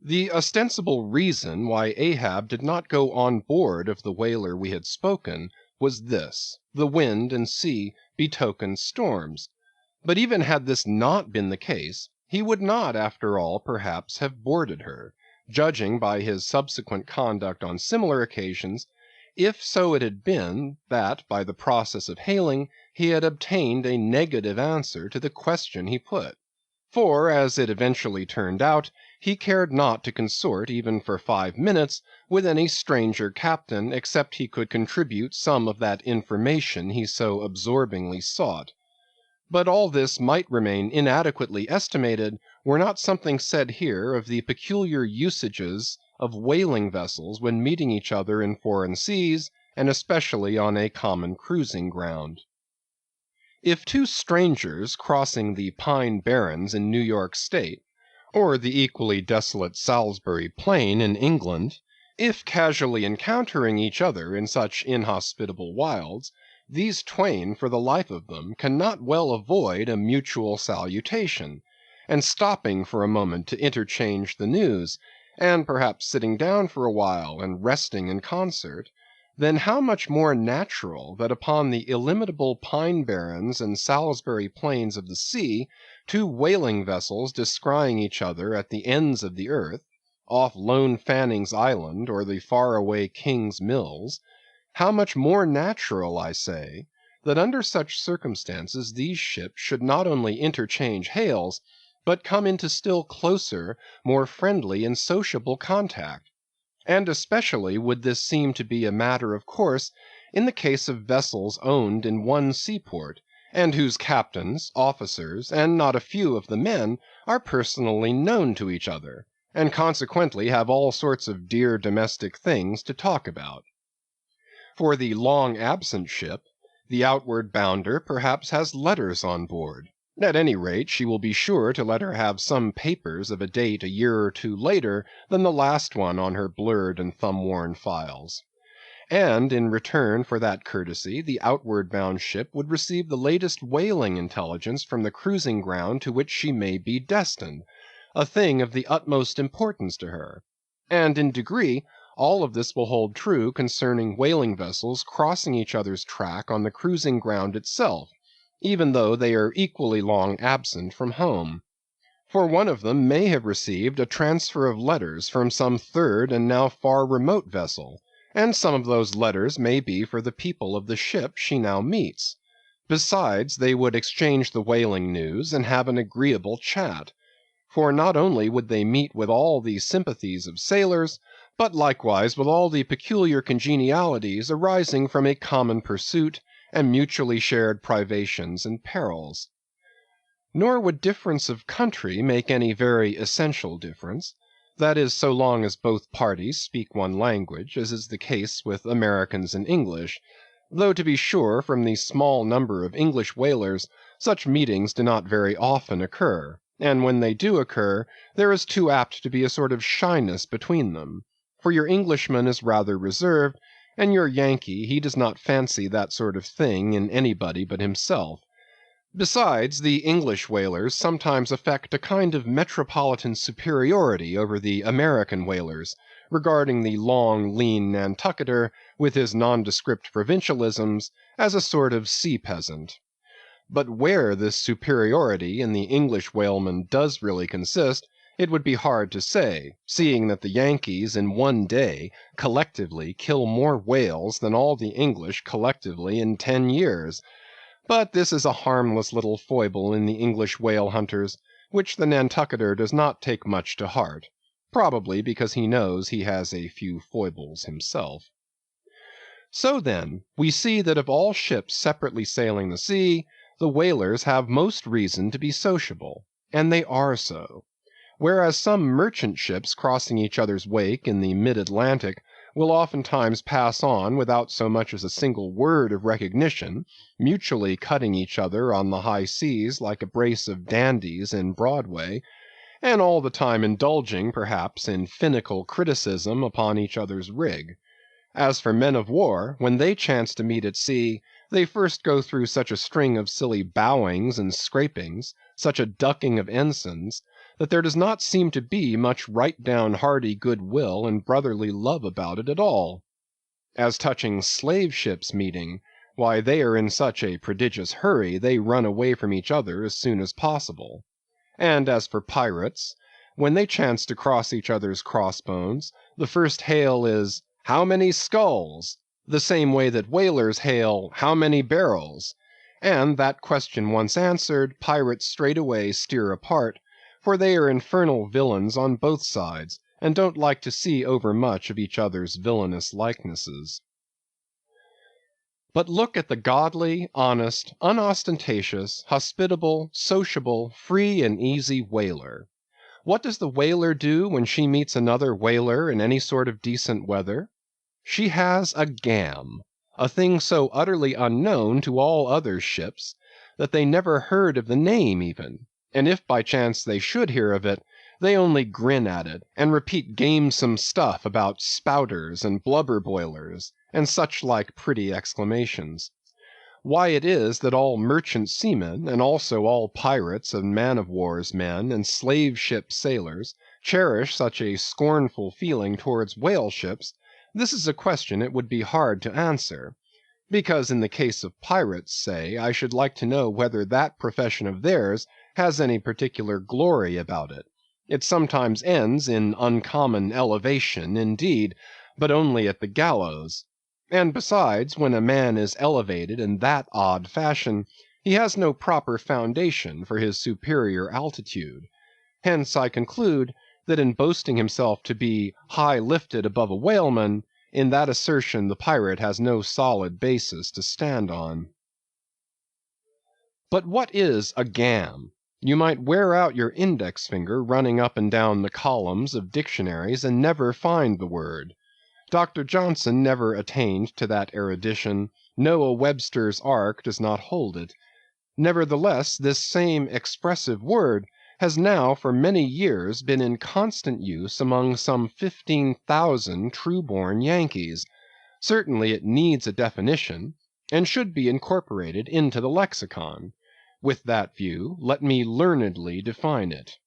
The ostensible reason why Ahab did not go on board of the whaler we had spoken was this: the wind and sea betokened storms. But even had this not been the case, he would not, after all, perhaps, have boarded her, judging by his subsequent conduct on similar occasions, if so it had been, that, by the process of hailing, he had obtained a negative answer to the question he put. For, as it eventually turned out, he cared not to consort even for 5 minutes with any stranger captain, except he could contribute some of that information he so absorbingly sought. But all this might remain inadequately estimated, were not something said here of the peculiar usages of whaling vessels when meeting each other in foreign seas, and especially on a common cruising ground. If 2 strangers crossing the Pine Barrens in New York State, or the equally desolate Salisbury Plain in England, If casually encountering each other in such inhospitable wilds, these twain for the life of them cannot well avoid a mutual salutation, and stopping for a moment to interchange the news, and perhaps sitting down for a while and resting in concert, then how much more natural that upon the illimitable pine barrens and Salisbury plains of the sea, two whaling vessels descrying each other at the ends of the earth, off Lone Fanning's Island or the far-away King's Mills, how much more natural, I say, that under such circumstances these ships should not only interchange hails, but come into still closer, more friendly and sociable contact. And especially would this seem to be a matter of course in the case of vessels owned in one seaport, and whose captains, officers, and not a few of the men are personally known to each other, and consequently have all sorts of dear domestic things to talk about. For the long-absent ship, the outward bounder perhaps has letters on board. At any rate, she will be sure to let her have some papers of a date a year or two later than the last one on her blurred and thumb-worn files. And in return for that courtesy, the outward-bound ship would receive the latest whaling intelligence from the cruising ground to which she may be destined, a thing of the utmost importance to her. And in degree, all of this will hold true concerning whaling vessels crossing each other's track on the cruising ground itself, even though they are equally long absent from home. For one of them may have received a transfer of letters from some third and now far remote vessel, and some of those letters may be for the people of the ship she now meets. Besides, they would exchange the whaling news and have an agreeable chat. For not only would they meet with all the sympathies of sailors, but likewise with all the peculiar congenialities arising from a common pursuit, and mutually shared privations and perils. Nor would difference of country make any very essential difference, that is, so long as both parties speak one language, as is the case with Americans and English, though to be sure from the small number of English whalers, such meetings do not very often occur, and when they do occur, there is too apt to be a sort of shyness between them, for your Englishman is rather reserved, and your Yankee, he does not fancy that sort of thing in anybody but himself. Besides, the English whalers sometimes affect a kind of metropolitan superiority over the American whalers, regarding the long, lean Nantucketer, with his nondescript provincialisms, as a sort of sea peasant. But where this superiority in the English whaleman does really consist, it would be hard to say, seeing that the Yankees in one day collectively kill more whales than all the English collectively in 10 years. But this is a harmless little foible in the English whale hunters, which the Nantucketer does not take much to heart, probably because he knows he has a few foibles himself. So then, we see that of all ships separately sailing the sea, the whalers have most reason to be sociable, and they are so. Whereas some merchant ships crossing each other's wake in the mid-Atlantic will oftentimes pass on without so much as a single word of recognition, mutually cutting each other on the high seas like a brace of dandies in Broadway, and all the time indulging, perhaps, in finical criticism upon each other's rig. As for men of war, when they chance to meet at sea, they first go through such a string of silly bowings and scrapings, such a ducking of ensigns, that there does not seem to be much right-down hearty good-will and brotherly love about it at all. As touching slave ships meeting, why they are in such a prodigious hurry they run away from each other as soon as possible. And as for pirates, when they chance to cross each other's crossbones, the first hail is, "How many skulls?" the same way that whalers hail, "How many barrels?" And that question once answered, pirates straightway steer apart, for they are infernal villains on both sides, and don't like to see overmuch of each other's villainous likenesses. But look at the godly, honest, unostentatious, hospitable, sociable, free and easy whaler. What does the whaler do when she meets another whaler in any sort of decent weather? She has a gam, a thing so utterly unknown to all other ships that they never heard of the name even, and if by chance they should hear of it, They only grin at it, and repeat gamesome stuff about spouters and blubber boilers, and such like pretty exclamations. Why it is that all merchant seamen, and also all pirates and man-of-war's men and slave-ship sailors, cherish such a scornful feeling towards whale-ships, this is a question it would be hard to answer. Because in the case of pirates, say, I should like to know whether that profession of theirs has any particular glory about it. It sometimes ends in uncommon elevation, indeed, but only at the gallows. And besides, when a man is elevated in that odd fashion, he has no proper foundation for his superior altitude. Hence I conclude that in boasting himself to be high lifted above a whaleman, in that assertion the pirate has no solid basis to stand on. But what is a gam? You might wear out your index finger running up and down the columns of dictionaries and never find the word. Dr. Johnson never attained to that erudition. Noah Webster's ark does not hold it. Nevertheless, this same expressive word has now for many years been in constant use among some 15,000 true-born Yankees. Certainly it needs a definition, and should be incorporated into the lexicon. With that view, let me learnedly define it.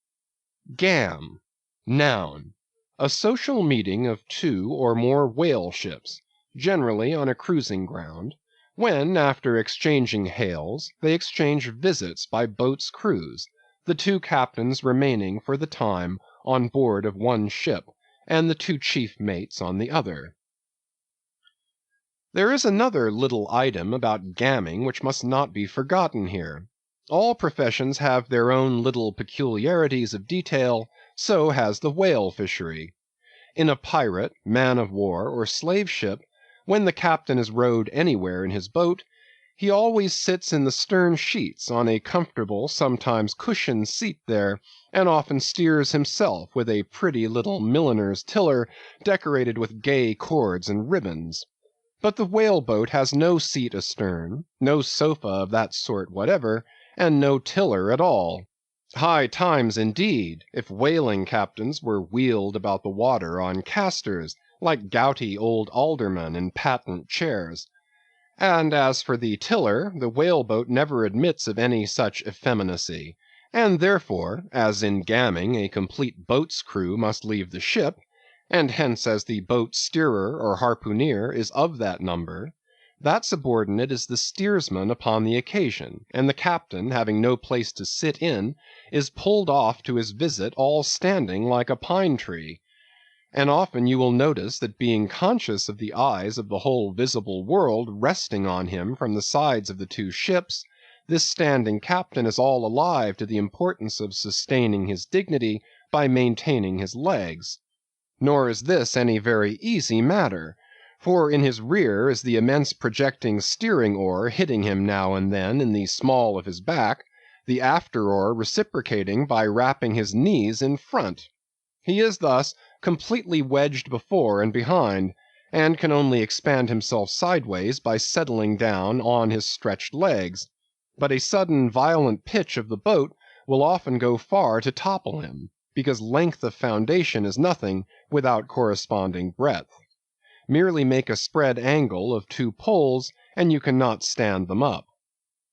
Gam, noun, a social meeting of two or more whale ships, generally on a cruising ground, when, after exchanging hails, they exchange visits by boat's crews, the two captains remaining for the time on board of one ship, and the two chief mates on the other. There is another little item about gamming which must not be forgotten here. All professions have their own little peculiarities of detail, so has the whale fishery. In a pirate, man-of-war, or slave ship, when the captain is rowed anywhere in his boat, he always sits in the stern sheets on a comfortable, sometimes cushioned seat there, and often steers himself with a pretty little milliner's tiller decorated with gay cords and ribbons. But the whale-boat has no seat astern, no sofa of that sort whatever, and no tiller at all. High times, indeed, if whaling captains were wheeled about the water on casters, like gouty old aldermen in patent chairs. And as for the tiller, the whale-boat never admits of any such effeminacy, and therefore, as in gamming a complete boat's crew must leave the ship, and hence as the boat's steerer or harpooneer is of that number, that subordinate is the steersman upon the occasion, and the captain, having no place to sit in, is pulled off to his visit all standing like a pine-tree. And often you will notice that being conscious of the eyes of the whole visible world resting on him from the sides of the two ships, this standing captain is all alive to the importance of sustaining his dignity by maintaining his legs. Nor is this any very easy matter, for in his rear is the immense projecting steering oar hitting him now and then in the small of his back, the after oar reciprocating by rapping his knees in front. He is thus completely wedged before and behind, and can only expand himself sideways by settling down on his stretched legs. But a sudden violent pitch of the boat will often go far to topple him, because length of foundation is nothing without corresponding breadth. Merely make a spread angle of two poles, and you cannot stand them up.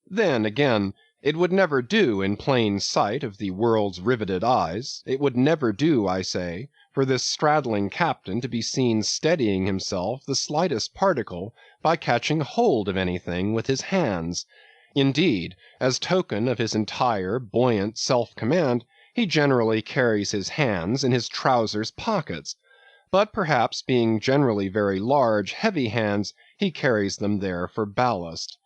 Then, again, it would never do in plain sight of the world's riveted eyes, it would never do, I say, for this straddling captain to be seen steadying himself the slightest particle by catching hold of anything with his hands. Indeed, as token of his entire buoyant self-command, he generally carries his hands in his trousers pockets, but perhaps being generally very large, heavy hands, he carries them there for ballast.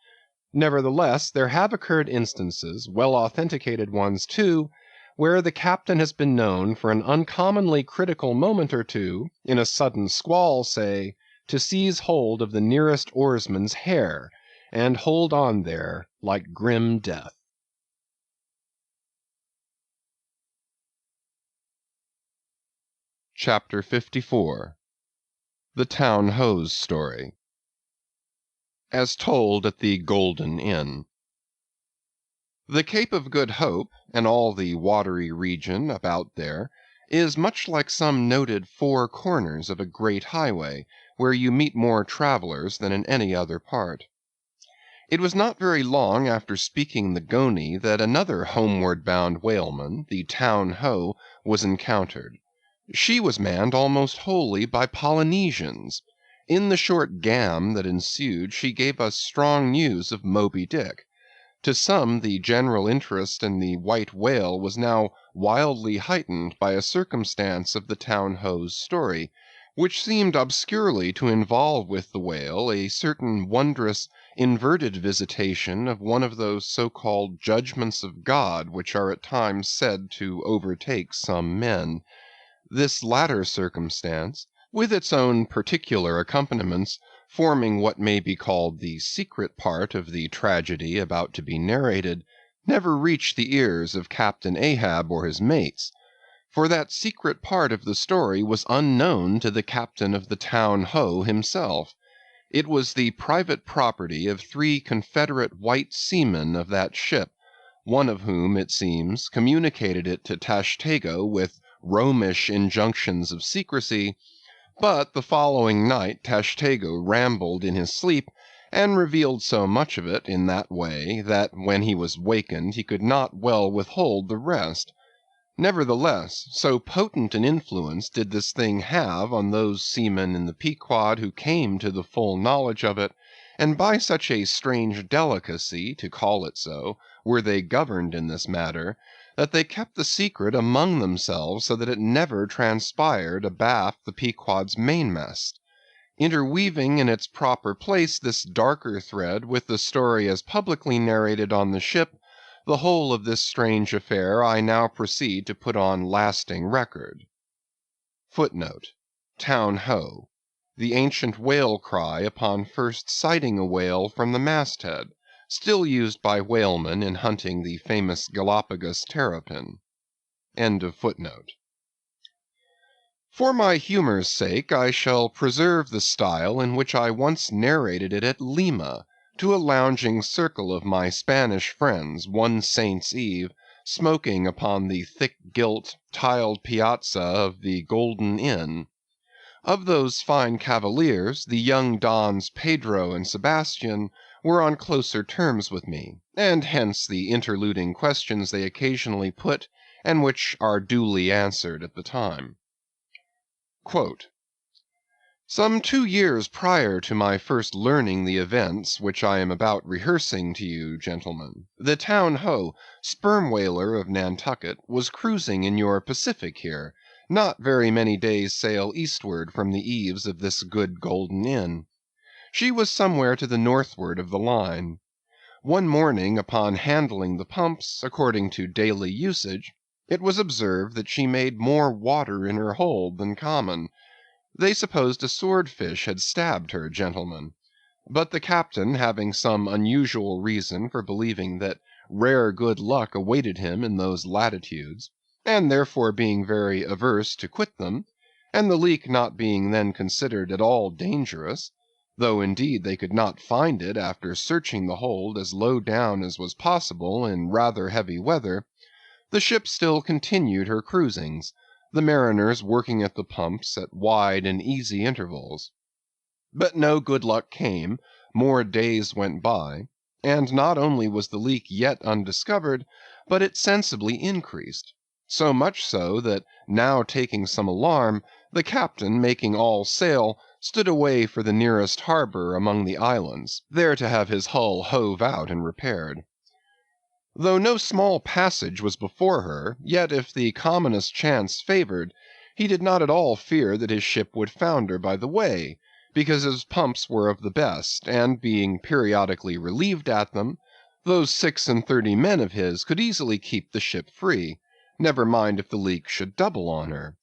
Nevertheless, there have occurred instances, well authenticated ones too, where the captain has been known for an uncommonly critical moment or two, in a sudden squall, say, to seize hold of the nearest oarsman's hair, and hold on there like grim death. Chapter 54 The Town Hose Story As told at the Golden Inn. The Cape of Good Hope, and all the watery region about there, is much like some noted four corners of a great highway, where you meet more travelers than in any other part. It was not very long after speaking the Goni that another homeward-bound whaleman, the Town Ho, was encountered. She was manned almost wholly by Polynesians. In the short gam that ensued she gave us strong news of Moby Dick. To some the general interest in the white whale was now wildly heightened by a circumstance of the Town Ho's story, which seemed obscurely to involve with the whale a certain wondrous inverted visitation of one of those so-called judgments of God which are at times said to overtake some men. This latter circumstance, with its own particular accompaniments, forming what may be called the secret part of the tragedy about to be narrated, never reached the ears of Captain Ahab or his mates, for that secret part of the story was unknown to the captain of the Town Ho himself. It was the private property of 3 Confederate white seamen of that ship, one of whom, it seems, communicated it to Tashtego with Romish injunctions of secrecy, but the following night Tashtego rambled in his sleep, and revealed so much of it in that way, that when he was wakened he could not well withhold the rest. Nevertheless, so potent an influence did this thing have on those seamen in the Pequod who came to the full knowledge of it, and by such a strange delicacy, to call it so, were they governed in this matter, that they kept the secret among themselves so that it never transpired abaft the Pequod's mainmast. Interweaving in its proper place this darker thread with the story as publicly narrated on the ship, the whole of this strange affair I now proceed to put on lasting record. Footnote: Town Ho, the ancient whale cry upon first sighting a whale from the masthead, still used by whalemen in hunting the famous Galapagos terrapin. End of footnote. For my humor's sake I shall preserve the style in which I once narrated it at Lima, to a lounging circle of my Spanish friends, one Saint's Eve, smoking upon the thick-gilt, tiled piazza of the Golden Inn. Of those fine cavaliers, the young Dons Pedro and Sebastian were on closer terms with me, and hence the interluding questions they occasionally put, and which are duly answered at the time. Quote, some 2 years prior to my first learning the events which I am about rehearsing to you, gentlemen, the Town Ho, sperm whaler of Nantucket, was cruising in your Pacific here, not very many days' sail eastward from the eaves of this good Golden Inn. She was somewhere to the northward of the line. One morning, upon handling the pumps, according to daily usage, it was observed that she made more water in her hold than common. They supposed a swordfish had stabbed her, gentlemen. But the captain, having some unusual reason for believing that rare good luck awaited him in those latitudes, and therefore being very averse to quit them, and the leak not being then considered at all dangerous, though indeed they could not find it after searching the hold as low down as was possible in rather heavy weather, the ship still continued her cruisings, the mariners working at the pumps at wide and easy intervals. But no good luck came, more days went by, and not only was the leak yet undiscovered, but it sensibly increased, so much so that, now taking some alarm, the captain, making all sail, stood away for the nearest harbor among the islands, there to have his hull hove out and repaired. Though no small passage was before her, yet if the commonest chance favored, he did not at all fear that his ship would founder by the way, because his pumps were of the best, and being periodically relieved at them, those 36 men of his could easily keep the ship free, never mind if the leak should double on her.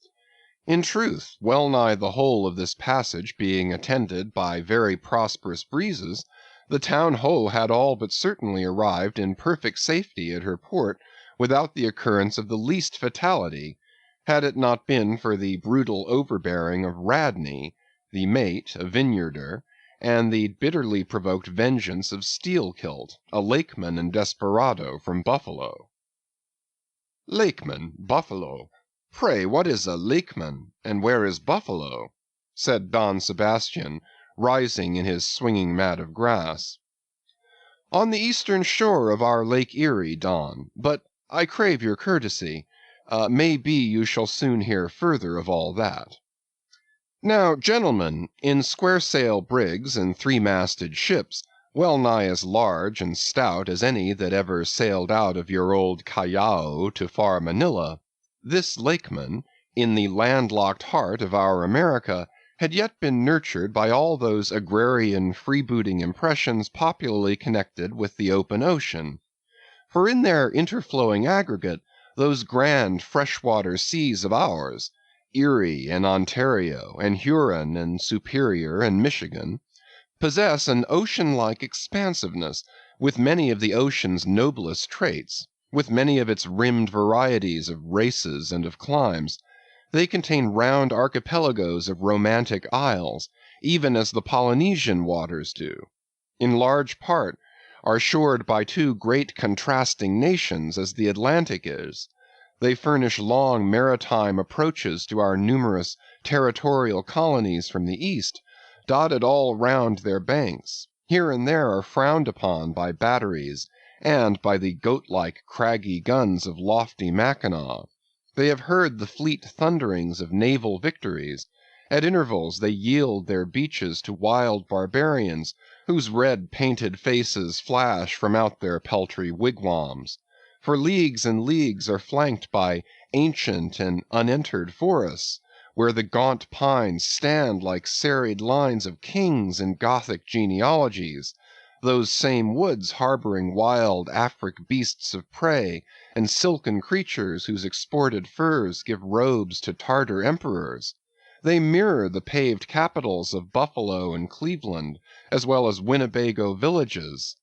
In truth, well nigh the whole of this passage being attended by very prosperous breezes, the Town Ho had all but certainly arrived in perfect safety at her port without the occurrence of the least fatality, had it not been for the brutal overbearing of Radney, the mate, a Vineyarder, and the bitterly provoked vengeance of Steelkilt, a Lakeman and desperado from Buffalo. Lakeman, Buffalo, "Pray, what is a lakeman, and where is Buffalo?" said Don Sebastian, rising in his swinging mat of grass. "On the eastern shore of our Lake Erie, Don; but I crave your courtesy. May be you shall soon hear further of all that. Now, gentlemen, in square-sail brigs and three-masted ships, well nigh as large and stout as any that ever sailed out of your old Callao to far Manila, this Lakeman, in the land-locked heart of our America, had yet been nurtured by all those agrarian freebooting impressions popularly connected with the open ocean. For in their interflowing aggregate, those grand freshwater seas of ours, Erie and Ontario, and Huron and Superior and Michigan, possess an ocean-like expansiveness, with many of the ocean's noblest traits, with many of its rimmed varieties of races and of climes. They contain round archipelagos of romantic isles, even as the Polynesian waters do. In large part, are shored by two great contrasting nations, as the Atlantic is. They furnish long maritime approaches to our numerous territorial colonies from the east, dotted all round their banks, here and there are frowned upon by batteries, and by the goat-like craggy guns of lofty Mackinaw. They have heard the fleet thunderings of naval victories. At intervals they yield their beaches to wild barbarians, whose red painted faces flash from out their peltry wigwams. For leagues and leagues are flanked by ancient and unentered forests, where the gaunt pines stand like serried lines of kings in Gothic genealogies, those same woods harboring wild Afric beasts of prey, and silken creatures whose exported furs give robes to Tartar emperors. They mirror the paved capitals of Buffalo and Cleveland, as well as Winnebago villages.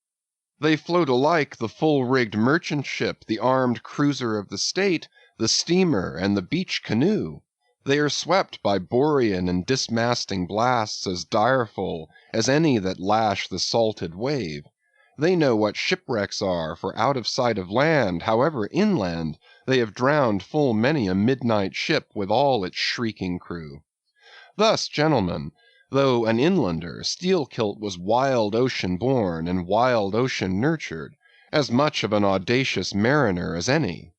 They float alike the full-rigged merchant ship, the armed cruiser of the state, the steamer, and the beach canoe. They are swept by borean and dismasting blasts as direful as any that lash the salted wave. They know what shipwrecks are, for out of sight of land, however inland, they have drowned full many a midnight ship with all its shrieking crew. Thus, gentlemen, though an inlander, Steelkilt was wild ocean born and wild ocean nurtured, as much of an audacious mariner as any.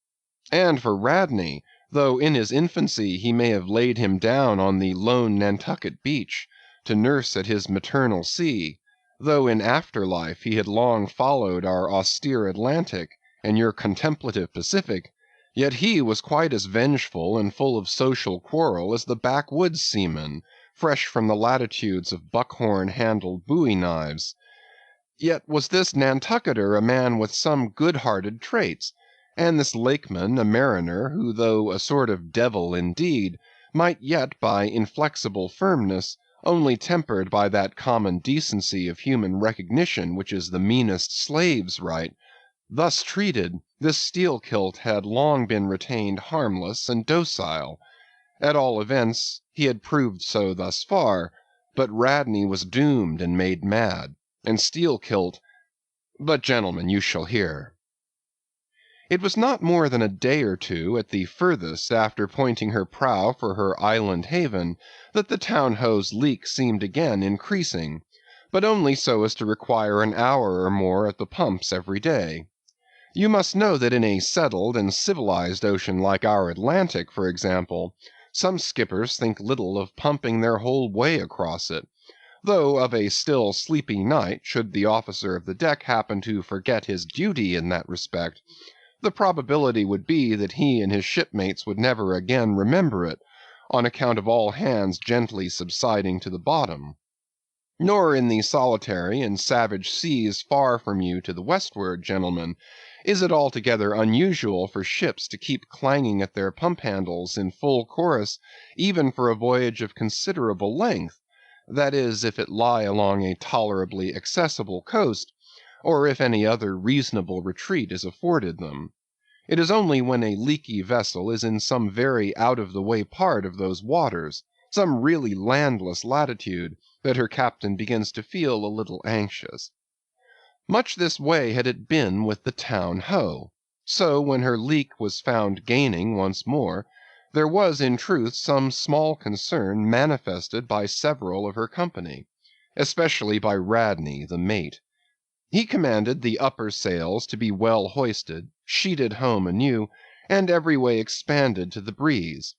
And for Radney, though in his infancy he may have laid him down on the lone Nantucket beach, to nurse at his maternal sea, though in after life he had long followed our austere Atlantic and your contemplative Pacific, yet he was quite as vengeful and full of social quarrel as the backwoods seaman, fresh from the latitudes of buckhorn-handled bowie knives. Yet was this Nantucketer a man with some good-hearted traits, and this Lakeman a mariner, who, though a sort of devil indeed, might yet by inflexible firmness, only tempered by that common decency of human recognition which is the meanest slave's right. Thus treated, this Steelkilt had long been retained harmless and docile. At all events, he had proved so thus far, but Radney was doomed and made mad, and Steelkilt—but, gentlemen, you shall hear. It was not more than a day or two, at the furthest, after pointing her prow for her island haven, that the Town-Ho's leak seemed again increasing, but only so as to require an hour or more at the pumps every day. You must know that in a settled and civilized ocean like our Atlantic, for example, some skippers think little of pumping their whole way across it, though of a still sleepy night, should the officer of the deck happen to forget his duty in that respect, the probability would be that he and his shipmates would never again remember it, on account of all hands gently subsiding to the bottom. Nor in the solitary and savage seas far from you to the westward, gentlemen, is it altogether unusual for ships to keep clanging at their pump-handles in full chorus, even for a voyage of considerable length, that is, if it lie along a tolerably accessible coast, or if any other reasonable retreat is afforded them. It is only when a leaky vessel is in some very out-of-the-way part of those waters, some really landless latitude, that her captain begins to feel a little anxious. Much this way had it been with the Town-Ho. So when her leak was found gaining once more, There was, in truth, some small concern manifested by several of her company, especially by Radney, the mate. He commanded the upper sails to be well hoisted, sheeted home anew, and every way expanded to the breeze.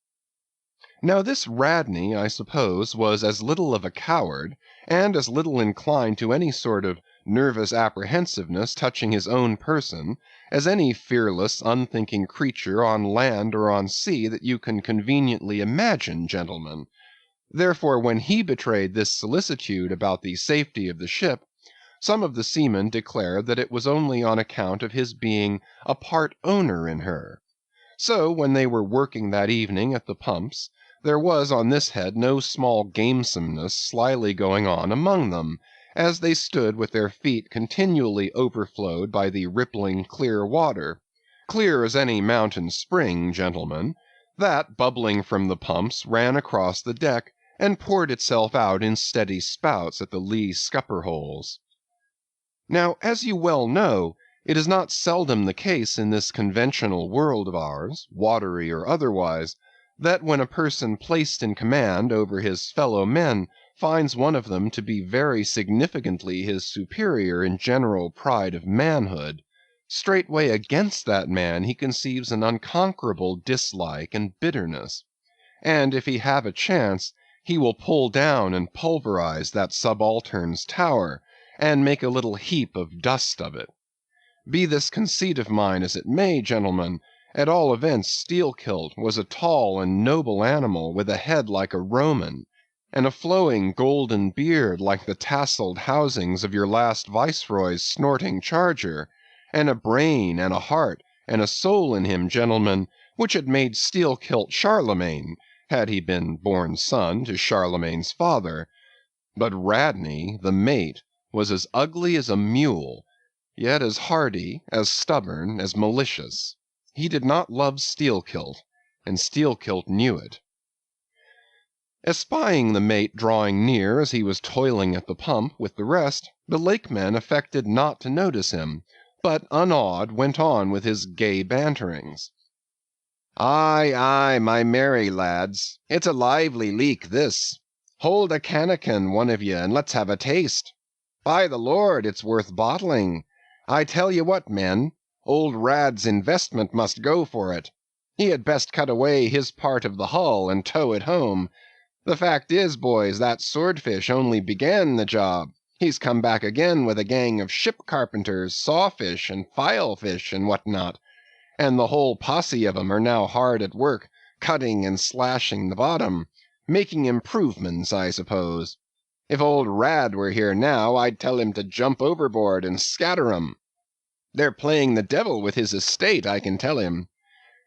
Now this Radney, I suppose, was as little of a coward, and as little inclined to any sort of nervous apprehensiveness touching his own person, as any fearless, unthinking creature on land or on sea that you can conveniently imagine, gentlemen. Therefore, when he betrayed this solicitude about the safety of the ship, some of the seamen declared that it was only on account of his being a part owner in her. So, when they were working that evening at the pumps, there was on this head no small gamesomeness slyly going on among them, as they stood with their feet continually overflowed by the rippling clear water, clear as any mountain spring, gentlemen, that, bubbling from the pumps, ran across the deck, and poured itself out in steady spouts at the lee scupper holes. Now, as you well know, it is not seldom the case in this conventional world of ours, watery or otherwise, that when a person placed in command over his fellow men finds one of them to be very significantly his superior in general pride of manhood, straightway against that man he conceives an unconquerable dislike and bitterness, and if he have a chance, he will pull down and pulverize that subaltern's tower, and make a little heap of dust of it. Be this conceit of mine as it may, gentlemen, at all events Steelkilt was a tall and noble animal with a head like a Roman, and a flowing golden beard like the tasselled housings of your last viceroy's snorting charger, and a brain and a heart and a soul in him, gentlemen, which had made Steelkilt Charlemagne, had he been born son to Charlemagne's father. But Radney, the mate, was as ugly as a mule, yet as hardy, as stubborn, as malicious. He did not love Steelkilt, and Steelkilt knew it. Espying the mate drawing near as he was toiling at the pump with the rest, the Lakeman affected not to notice him, but unawed went on with his gay banterings. "Aye, aye, my merry lads, it's a lively leak this. Hold a cannikin, one of ye, and let's have a taste. By the Lord, it's worth bottling. I tell ye what, men, old Rad's investment must go for it. He had best cut away his part of the hull and tow it home. The fact is, boys, that swordfish only began the job. He's come back again with a gang of ship carpenters, sawfish, and filefish, and what not, and the whole posse of 'em are now hard at work, cutting and slashing the bottom, making improvements, I suppose. If old Rad were here now, I'd tell him to jump overboard and scatter 'em. They're playing the devil with his estate, I can tell him.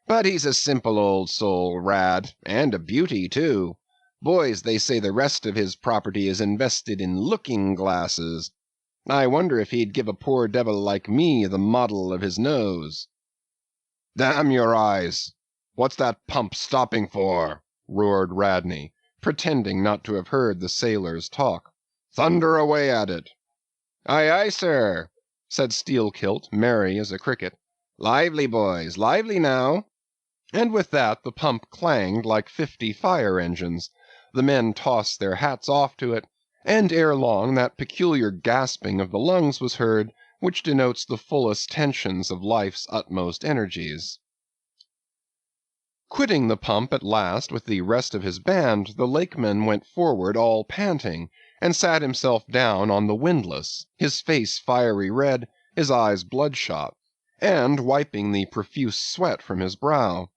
But he's a simple old soul, Rad, and a beauty, too. Boys, they say the rest of his property is invested in looking-glasses. I wonder if he'd give a poor devil like me the model of his nose." "Damn your eyes! What's that pump stopping for?" roared Radney, pretending not to have heard the sailors' talk. "Thunder away at it." "Aye, aye, sir," said Steelkilt, merry as a cricket. "Lively, boys, lively now." And with that the pump clanged like 50 fire engines. The men tossed their hats off to it, and ere long that peculiar gasping of the lungs was heard, which denotes the fullest tensions of life's utmost energies. Quitting the pump at last with the rest of his band, the Lakeman went forward all panting, and sat himself down on the windlass, his face fiery red, his eyes bloodshot, and wiping the profuse sweat from his brow.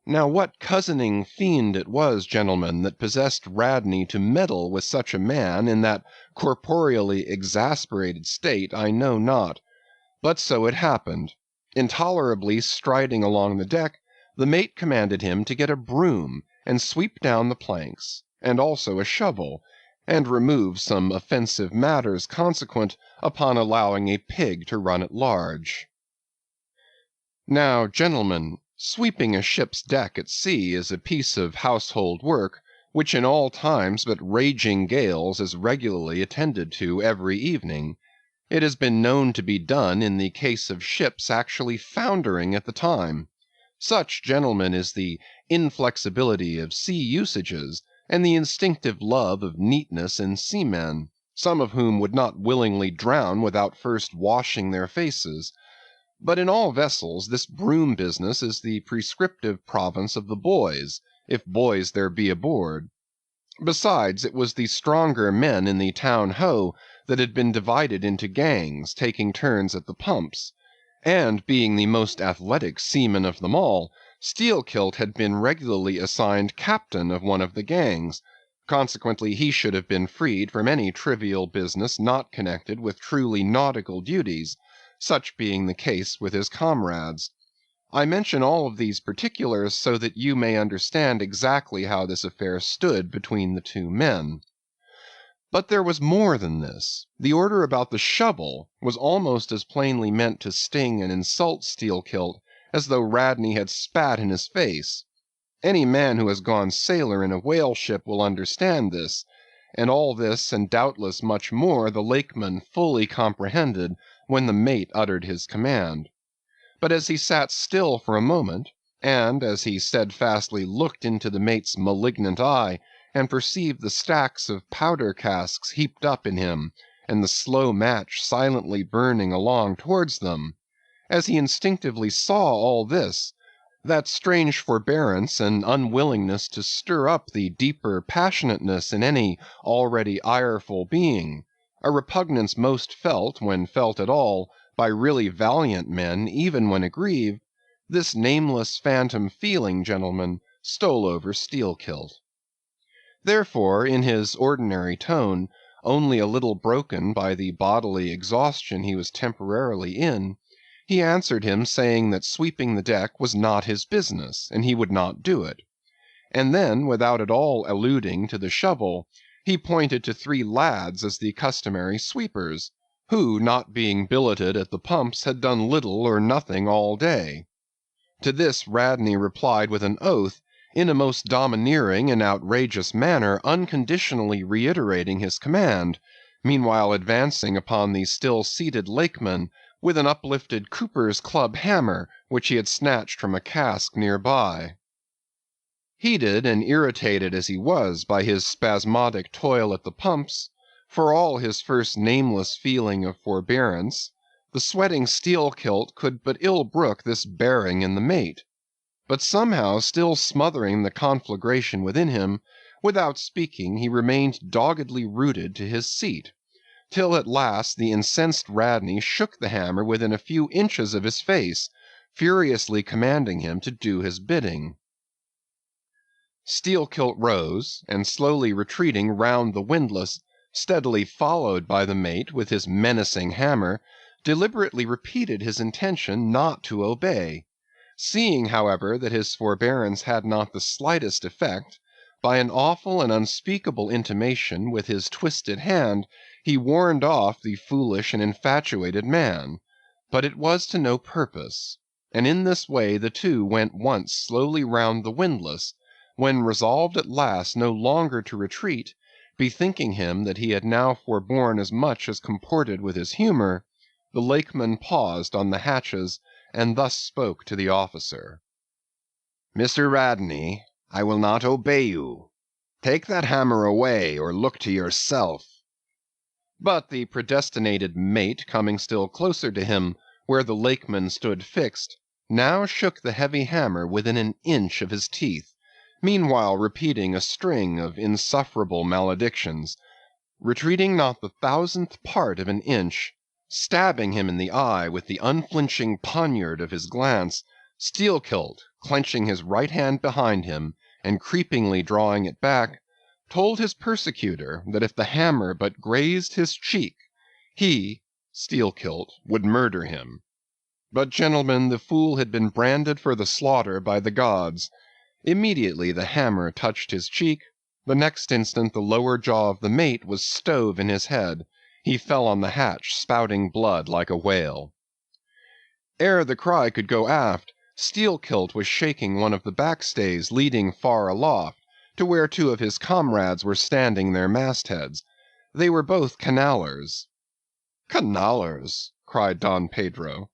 Now what cozening fiend it was, gentlemen, that possessed Radney to meddle with such a man in that corporeally exasperated state, I know not, but so it happened. Intolerably striding along the deck, the mate commanded him to get a broom and sweep down the planks, and also a shovel, and remove some offensive matters consequent upon allowing a pig to run at large. Now, gentlemen, sweeping a ship's deck at sea is a piece of household work, which in all times but raging gales is regularly attended to every evening. It has been known to be done in the case of ships actually foundering at the time. Such, gentlemen, is the inflexibility of sea usages, and the instinctive love of neatness in seamen, some of whom would not willingly drown without first washing their faces. But in all vessels this broom business is the prescriptive province of the boys, if boys there be aboard. Besides, it was the stronger men in the town ho that had been divided into gangs, taking turns at the pumps; and being the most athletic seaman of them all, Steelkilt had been regularly assigned captain of one of the gangs; consequently he should have been freed from any trivial business not connected with truly nautical duties, such being the case with his comrades. I mention all of these particulars so that you may understand exactly how this affair stood between the two men. But there was more than this. The order about the shovel was almost as plainly meant to sting and insult Steelkilt as though Radney had spat in his face. Any man who has gone sailor in a whale ship will understand this, and all this and doubtless much more the Lakeman fully comprehended when the mate uttered his command. But as he sat still for a moment, and as he steadfastly looked into the mate's malignant eye, and perceived the stacks of powder casks heaped up in him, and the slow match silently burning along towards them, as he instinctively saw all this, that strange forbearance and unwillingness to stir up the deeper passionateness in any already ireful being, a repugnance most felt, when felt at all, by really valiant men, even when aggrieved, this nameless phantom feeling, gentlemen, stole over Steelkilt. Therefore, in his ordinary tone, only a little broken by the bodily exhaustion he was temporarily in, he answered him saying that sweeping the deck was not his business, and he would not do it. And then, without at all alluding to the shovel, he pointed to 3 lads as the customary sweepers, who, not being billeted at the pumps, had done little or nothing all day. To this Radney replied with an oath, in a most domineering and outrageous manner, unconditionally reiterating his command, meanwhile advancing upon the still seated Lakeman with an uplifted cooper's club hammer, which he had snatched from a cask near by. Heated and irritated as he was by his spasmodic toil at the pumps, for all his first nameless feeling of forbearance, the sweating Steelkilt could but ill brook this bearing in the mate; but somehow still smothering the conflagration within him, without speaking he remained doggedly rooted to his seat, till at last the incensed Radney shook the hammer within a few inches of his face, furiously commanding him to do his bidding. Steelkilt rose, and slowly retreating round the windlass, steadily followed by the mate with his menacing hammer, deliberately repeated his intention not to obey. Seeing, however, that his forbearance had not the slightest effect, by an awful and unspeakable intimation with his twisted hand, he warned off the foolish and infatuated man; but it was to no purpose, and in this way the two went once slowly round the windlass, when resolved at last no longer to retreat, bethinking him that he had now forborne as much as comported with his humor, the Lakeman paused on the hatches, and thus spoke to the officer: "Mr. Radney, I will not obey you. Take that hammer away, or look to yourself." But the predestinated mate, coming still closer to him, where the Lakeman stood fixed, now shook the heavy hammer within an inch of his teeth, meanwhile repeating a string of insufferable maledictions, retreating not the 1,000th part of an inch, stabbing him in the eye with the unflinching poniard of his glance. Steelkilt, clenching his right hand behind him, and creepingly drawing it back, told his persecutor that if the hammer but grazed his cheek, he, Steelkilt, would murder him. But, gentlemen, the fool had been branded for the slaughter by the gods. Immediately the hammer touched his cheek, the next instant the lower jaw of the mate was stove in his head. He fell on the hatch, spouting blood like a whale. Ere the cry could go aft, Steelkilt was shaking one of the backstays leading far aloft, to where 2 of his comrades were standing their mastheads. They were both Canallers. "Canallers!" cried Don Pedro.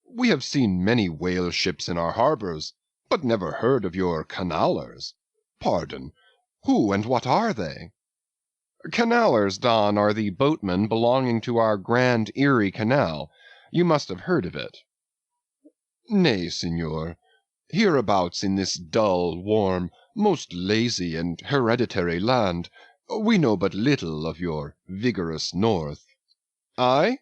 "We have seen many whale ships in our harbors, but never heard of your canallers. Pardon, who and what are they? Canallers, Don, are the boatmen belonging to our Grand Erie Canal. You must have heard of it. Nay, senor. Hereabouts in this dull, warm, most lazy and hereditary land, we know but little of your vigorous north. Aye?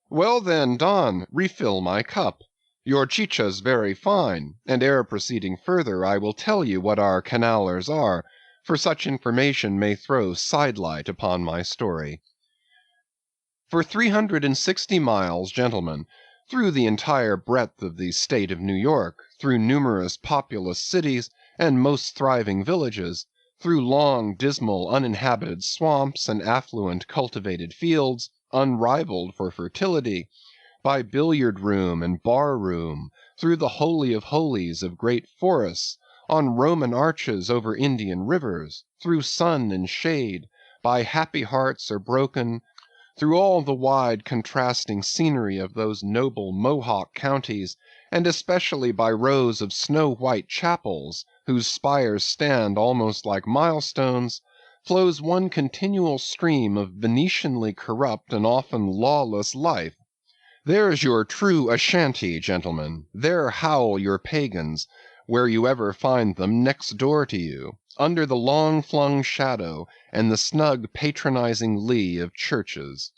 Well then, Don, refill my cup. Your chicha's very fine, and ere proceeding further I will tell you what our canallers are, for such information may throw sidelight upon my story. For 360 miles, gentlemen, through the entire breadth of the state of New York, through numerous populous cities and most thriving villages, through long, dismal, uninhabited swamps and affluent cultivated fields, unrivaled for fertility, by billiard room and bar room, through the holy of holies of great forests, on Roman arches over Indian rivers, through sun and shade, by happy hearts or broken, through all the wide contrasting scenery of those noble Mohawk counties, and especially by rows of snow-white chapels, whose spires stand almost like milestones, flows one continual stream of Venetianly corrupt and often lawless life. There's your true Ashanti, gentlemen, there howl your pagans, where you ever find them next door to you, under the long-flung shadow and the snug patronizing lee of churches.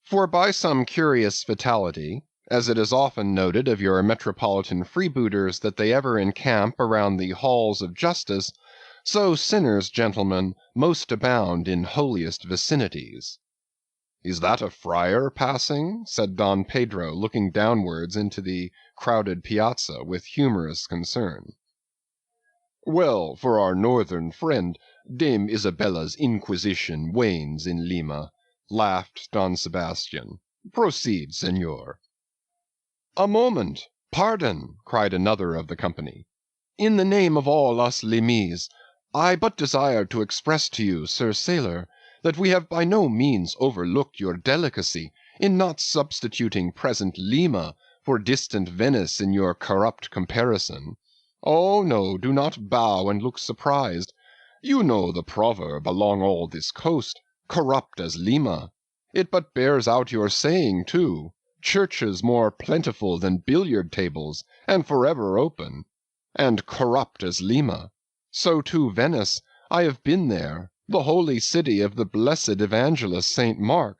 For by some curious fatality, as it is often noted of your metropolitan freebooters that they ever encamp around the halls of justice, so sinners, gentlemen, most abound in holiest vicinities. Is that a friar passing? Said Don Pedro, looking downwards into the crowded piazza with humorous concern. Well, for our northern friend, Dame Isabella's Inquisition wanes in Lima, laughed Don Sebastian. Proceed, senor. A moment, pardon, cried another of the company. In the name of all us Limese, I but desire to express to you, Sir Sailor, that we have by no means overlooked your delicacy in not substituting present Lima for distant Venice in your corrupt comparison. Oh, no, do not bow and look surprised. You know the proverb along all this coast, corrupt as Lima. It but bears out your saying, too. Churches more plentiful than billiard tables, and forever open. And corrupt as Lima. So too Venice, I have been there, the holy city of the blessed evangelist St. Mark.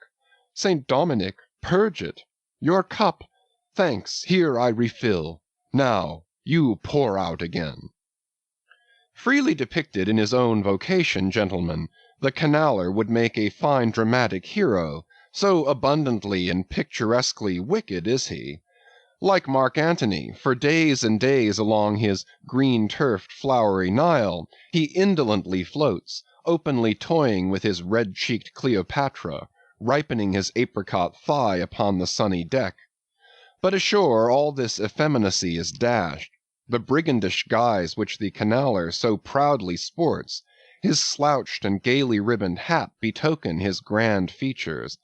St. Dominic, purge it. Your cup, thanks, here I refill. Now, you pour out again. Freely depicted in his own vocation, gentlemen, the canaller would make a fine dramatic hero, so abundantly and picturesquely wicked is he. Like Mark Antony, for days and days along his green-turfed flowery Nile, he indolently floats, openly toying with his red-cheeked Cleopatra, ripening his apricot thigh upon the sunny deck. But ashore all this effeminacy is dashed. The brigandish guise which the canaller so proudly sports, his slouched and gaily ribboned hat betoken his grand features.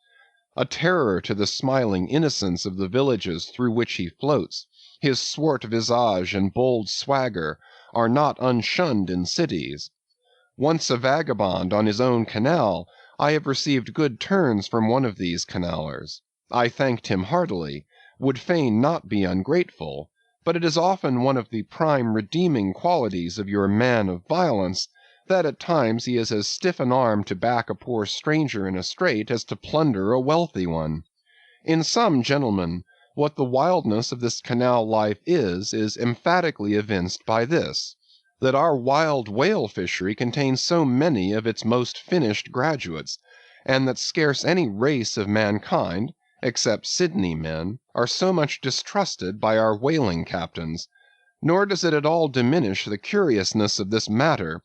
A terror to the smiling innocence of the villages through which he floats, his swart visage and bold swagger are not unshunned in cities. Once a vagabond on his own canal, I have received good turns from one of these canallers. I thanked him heartily, would fain not be ungrateful, but it is often one of the prime redeeming qualities of your man of violence, that at times he is as stiff an arm to back a poor stranger in a strait as to plunder a wealthy one. In sum, gentlemen, what the wildness of this canal life is emphatically evinced by this, that our wild whale fishery contains so many of its most finished graduates, and that scarce any race of mankind, except Sydney men, are so much distrusted by our whaling captains. Nor does it at all diminish the curiousness of this matter,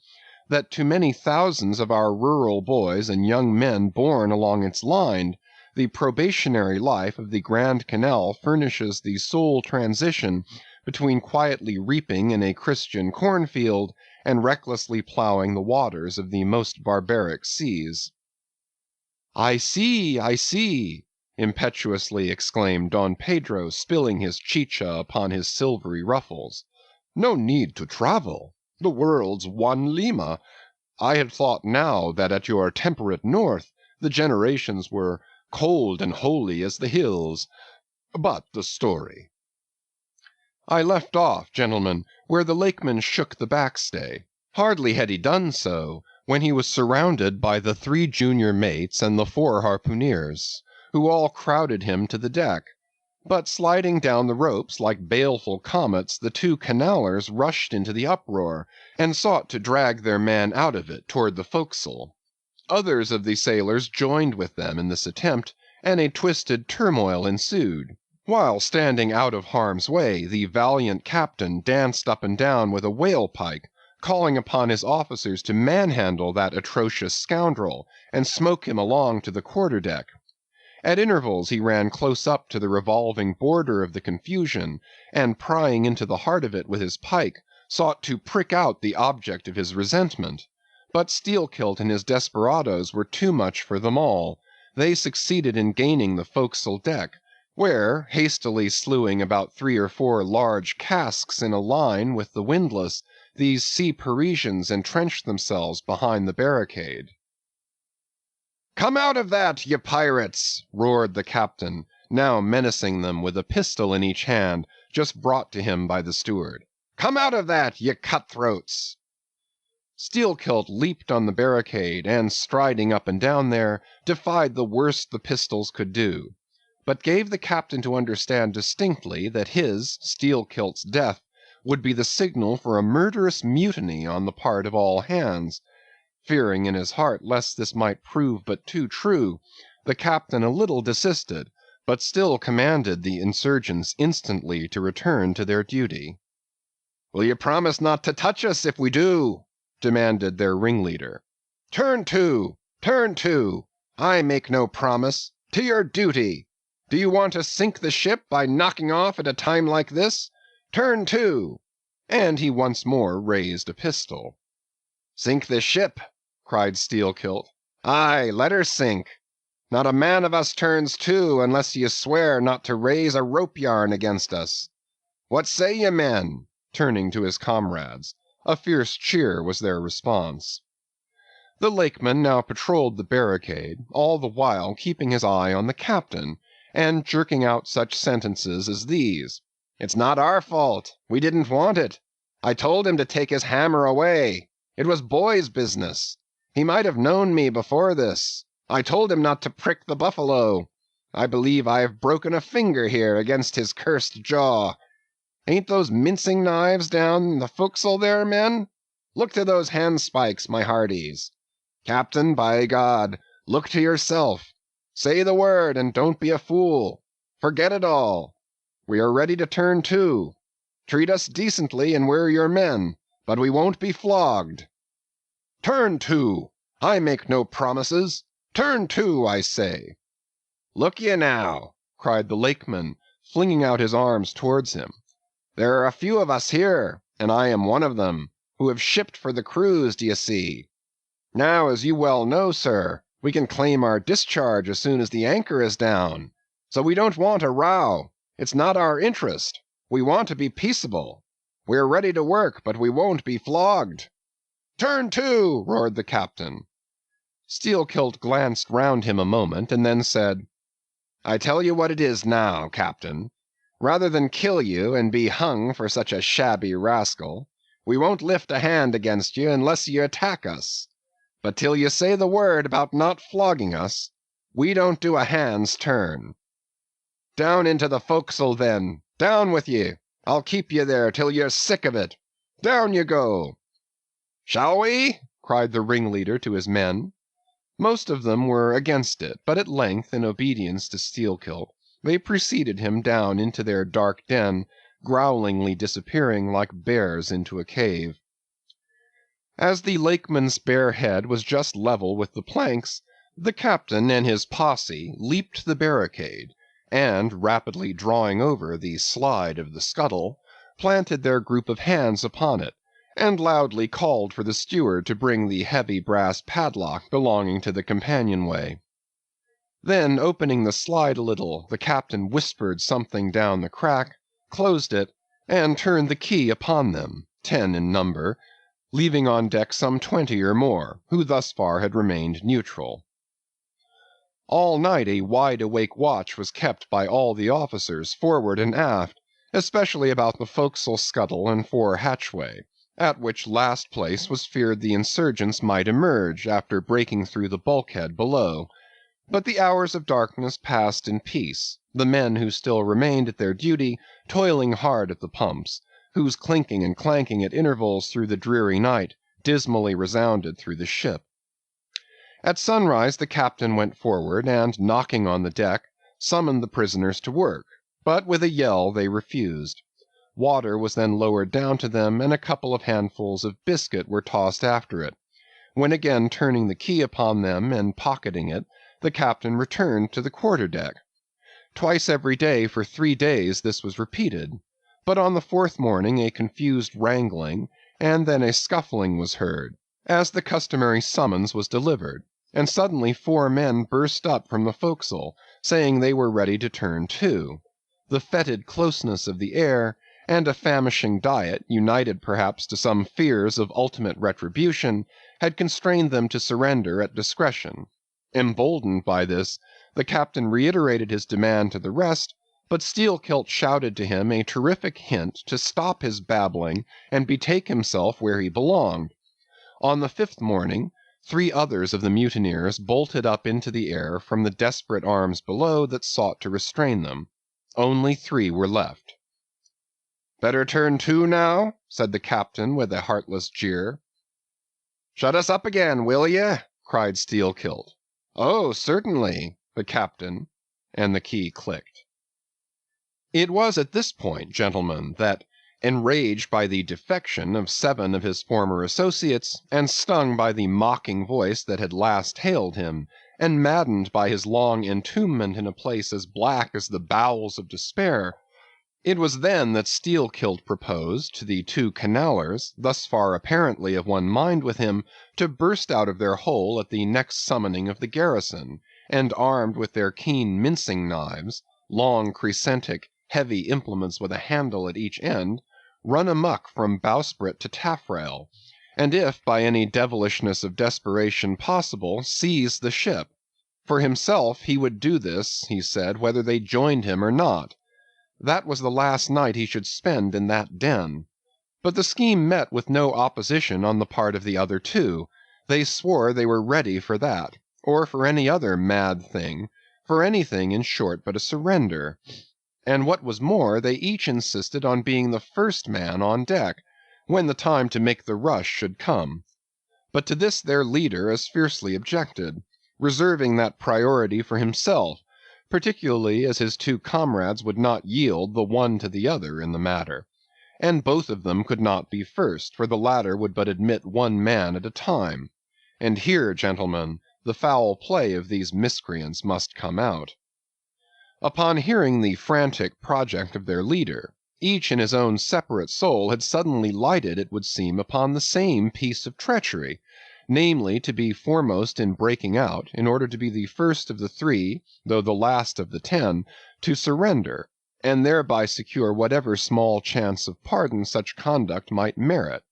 that to many thousands of our rural boys and young men born along its line, the probationary life of the Grand Canal furnishes the sole transition between quietly reaping in a Christian cornfield and recklessly plowing the waters of the most barbaric seas. I see, impetuously exclaimed Don Pedro, spilling his chicha upon his silvery ruffles. No need to travel. The world's one Lima. I had thought now that at your temperate north the generations were cold and holy as the hills. But the story. I left off, gentlemen, where the Lakeman shook the backstay. Hardly had he done so, when he was surrounded by the 3 junior mates and the 4 harpooneers, who all crowded him to the deck. But sliding down the ropes like baleful comets, the 2 Canallers rushed into the uproar, and sought to drag their man out of it toward the forecastle. Others of the sailors joined with them in this attempt, and a twisted turmoil ensued. While standing out of harm's way, the valiant captain danced up and down with a whale pike, calling upon his officers to manhandle that atrocious scoundrel, and smoke him along to the quarter-deck. At intervals he ran close up to the revolving border of the confusion, and prying into the heart of it with his pike, sought to prick out the object of his resentment. But Steelkilt and his desperadoes were too much for them all. They succeeded in gaining the forecastle deck, where, hastily slewing about 3 or 4 large casks in a line with the windlass, these sea Parisians entrenched themselves behind the barricade. "Come out of that, ye pirates!" roared the captain, now menacing them with a pistol in each hand, just brought to him by the steward. "Come out of that, ye cutthroats!" Steelkilt leaped on the barricade, and striding up and down there, defied the worst the pistols could do, but gave the captain to understand distinctly that his, Steelkilt's, death would be the signal for a murderous mutiny on the part of all hands. Fearing in his heart lest this might prove but too true, the captain a little desisted, but still commanded the insurgents instantly to return to their duty. "Will you promise not to touch us if we do?" demanded their ringleader. "Turn to! Turn to! I make no promise. To your duty! Do you want to sink the ship by knocking off at a time like this? Turn to!" And he once more raised a pistol. "Sink the ship!" cried Steelkilt. "Aye, let her sink. Not a man of us turns to unless ye swear not to raise a rope yarn against us. What say ye, men?" turning to his comrades. A fierce cheer was their response. The Lakeman now patrolled the barricade, all the while keeping his eye on the captain, and jerking out such sentences as these. "It's not our fault. We didn't want it. I told him to take his hammer away. It was boy's business. He might have known me before this. I told him not to prick the buffalo. I believe I have broken a finger here against his cursed jaw. Ain't those mincing knives down the forecastle there, men? Look to those handspikes, my hearties. Captain, by God, look to yourself. Say the word, and don't be a fool. Forget it all. We are ready to turn to. Treat us decently, and we're your men, but we won't be flogged. Turn to! I make no promises. Turn to, I say." "Look ye now," cried the Lakeman, flinging out his arms towards him. "There are a few of us here, and I am one of them, who have shipped for the cruise, d'ye see. Now, as you well know, sir, we can claim our discharge as soon as the anchor is down. So we don't want a row. It's not our interest. We want to be peaceable. We're ready to work, but we won't be flogged." "Turn to!" roared the captain. Steelkilt glanced round him a moment, and then said, "I tell you what it is now, captain. Rather than kill you and be hung for such a shabby rascal, we won't lift a hand against you unless you attack us. But till you say the word about not flogging us, we don't do a hand's turn. Down into the forecastle, then. Down with ye. I'll keep you there till you're sick of it. Down you go." "Shall we?" cried the ringleader to his men. Most of them were against it, but at length, in obedience to Steelkilt, they preceded him down into their dark den, growlingly disappearing like bears into a cave. As the Lakeman's bare head was just level with the planks, the captain and his posse leaped the barricade, and, rapidly drawing over the slide of the scuttle, planted their group of hands upon it, and loudly called for the steward to bring the heavy brass padlock belonging to the companionway. Then, opening the slide a little, the captain whispered something down the crack, closed it, and turned the key upon them, 10 in number, leaving on deck some 20 or more, who thus far had remained neutral. All night a wide-awake watch was kept by all the officers, forward and aft, especially about the forecastle scuttle and fore hatchway, at which last place was feared the insurgents might emerge after breaking through the bulkhead below. But the hours of darkness passed in peace, the men who still remained at their duty toiling hard at the pumps, whose clinking and clanking at intervals through the dreary night dismally resounded through the ship. At sunrise the captain went forward, and, knocking on the deck, summoned the prisoners to work, but with a yell they refused. Water was then lowered down to them, and a couple of handfuls of biscuit were tossed after it, when again turning the key upon them and pocketing it, the captain returned to the quarter-deck. Twice every day for 3 days this was repeated, but on the 4th morning a confused wrangling, and then a scuffling was heard, as the customary summons was delivered, and suddenly 4 men burst up from the forecastle, saying they were ready to turn to. The fetid closeness of the air, and a famishing diet, united perhaps to some fears of ultimate retribution, had constrained them to surrender at discretion. Emboldened by this, the captain reiterated his demand to the rest, but Steelkilt shouted to him a terrific hint to stop his babbling and betake himself where he belonged. On the 5th morning, 3 others of the mutineers bolted up into the air from the desperate arms below that sought to restrain them. Only 3 were left. "Better turn to now?" said the captain with a heartless jeer. "Shut us up again, will ye?" cried Steelkilt. "Oh, certainly," the captain, and the key clicked. It was at this point, gentlemen, that, enraged by the defection of 7 of his former associates, and stung by the mocking voice that had last hailed him, and maddened by his long entombment in a place as black as the bowels of despair, it was then that Steelkilt proposed to the 2 Canallers, thus far apparently of one mind with him, to burst out of their hole at the next summoning of the garrison, and armed with their keen mincing knives, long crescentic, heavy implements with a handle at each end, run amuck from bowsprit to taffrail, and if by any devilishness of desperation possible, seize the ship. For himself, he would do this, he said, whether they joined him or not. That was the last night he should spend in that den. But the scheme met with no opposition on the part of the other 2. They swore they were ready for that, or for any other mad thing, for anything, in short, but a surrender. And what was more, they each insisted on being the first man on deck, when the time to make the rush should come. But to this their leader as fiercely objected, reserving that priority for himself, particularly as his 2 comrades would not yield the one to the other in the matter. And both of them could not be first, for the latter would but admit 1 man at a time. And here, gentlemen, the foul play of these miscreants must come out. Upon hearing the frantic project of their leader, each in his own separate soul had suddenly lighted, it would seem, upon the same piece of treachery, namely, to be foremost in breaking out, in order to be the first of the 3, though the last of the 10, to surrender, and thereby secure whatever small chance of pardon such conduct might merit.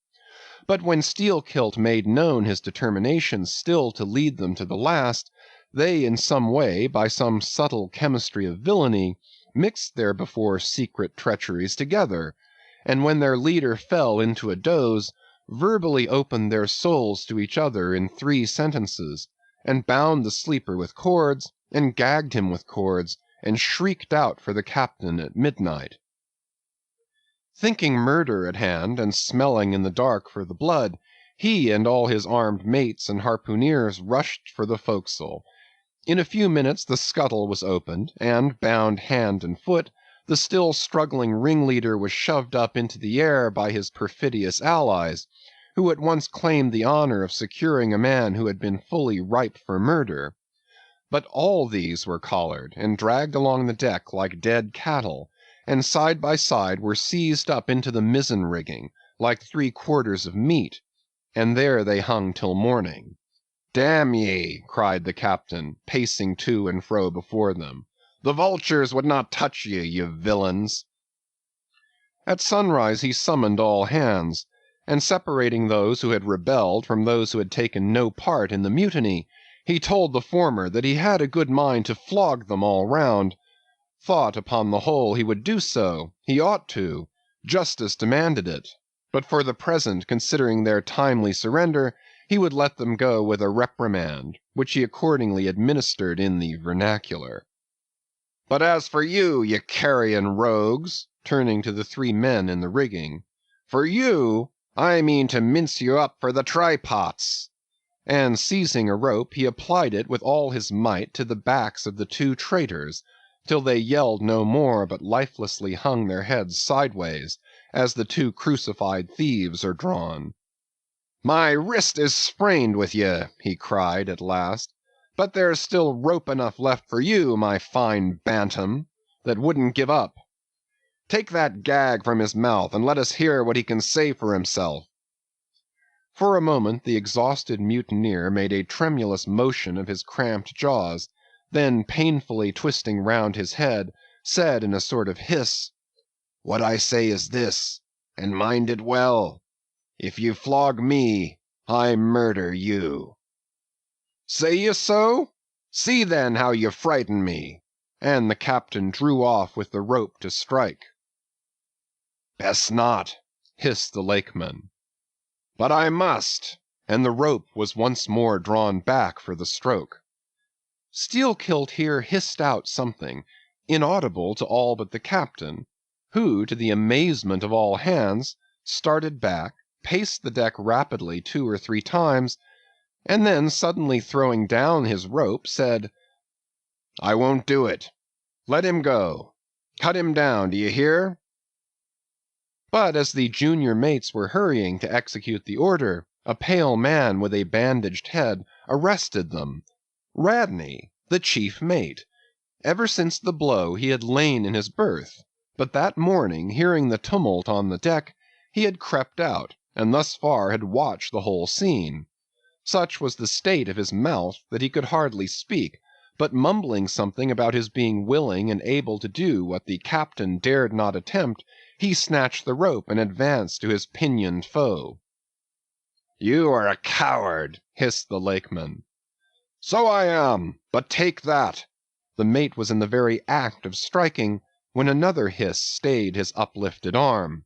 But when Steelkilt made known his determination still to lead them to the last, they in some way, by some subtle chemistry of villainy, mixed their before secret treacheries together, and when their leader fell into a doze, verbally opened their souls to each other in 3 sentences, and bound the sleeper with cords, and gagged him with cords, and shrieked out for the captain at midnight. Thinking murder at hand, and smelling in the dark for the blood, he and all his armed mates and harpooneers rushed for the forecastle. In a few minutes the scuttle was opened, and, bound hand and foot, the still struggling ringleader was shoved up into the air by his perfidious allies, who at once claimed the honor of securing a man who had been fully ripe for murder. But all these were collared, and dragged along the deck like dead cattle, and side by side were seized up into the mizzen rigging, like 3 quarters of meat, and there they hung till morning. "Damn ye!" cried the captain, pacing to and fro before them. "The vultures would not touch ye, ye villains!" At sunrise he summoned all hands, and separating those who had rebelled from those who had taken no part in the mutiny, he told the former that he had a good mind to flog them all round. Thought, upon the whole, he would do so, he ought to, justice demanded it, but for the present, considering their timely surrender, he would let them go with a reprimand, which he accordingly administered in the vernacular. But as for you, ye carrion rogues, turning to the 3 men in the rigging, for you, I mean to mince you up for the trypots. And seizing a rope, he applied it with all his might to the backs of the 2 traitors, till they yelled no more, but lifelessly hung their heads sideways, as the 2 crucified thieves are drawn. My wrist is sprained with ye, he cried at last, but there's still rope enough left for you, my fine bantam, that wouldn't give up. Take that gag from his mouth, and let us hear what he can say for himself. For a moment the exhausted mutineer made a tremulous motion of his cramped jaws, then painfully twisting round his head, said in a sort of hiss, What I say is this, and mind it well. If you flog me, I murder you. Say ye so? See then how ye frighten me. And the captain drew off with the rope to strike. Best not, hissed the Lakeman. But I must, and the rope was once more drawn back for the stroke. Steelkilt here hissed out something, inaudible to all but the captain, who, to the amazement of all hands, started back, paced the deck rapidly 2 or 3 times, and then suddenly throwing down his rope, said, I won't do it. Let him go. Cut him down, do you hear? But as the junior mates were hurrying to execute the order, a pale man with a bandaged head arrested them. Radney, the chief mate. Ever since the blow he had lain in his berth, but that morning, hearing the tumult on the deck, he had crept out, and thus far had watched the whole scene. Such was the state of his mouth that he could hardly speak, but mumbling something about his being willing and able to do what the captain dared not attempt, he snatched the rope and advanced to his pinioned foe. You are a coward, hissed the Lakeman. So I am, but take that. The mate was in the very act of striking, when another hiss stayed his uplifted arm.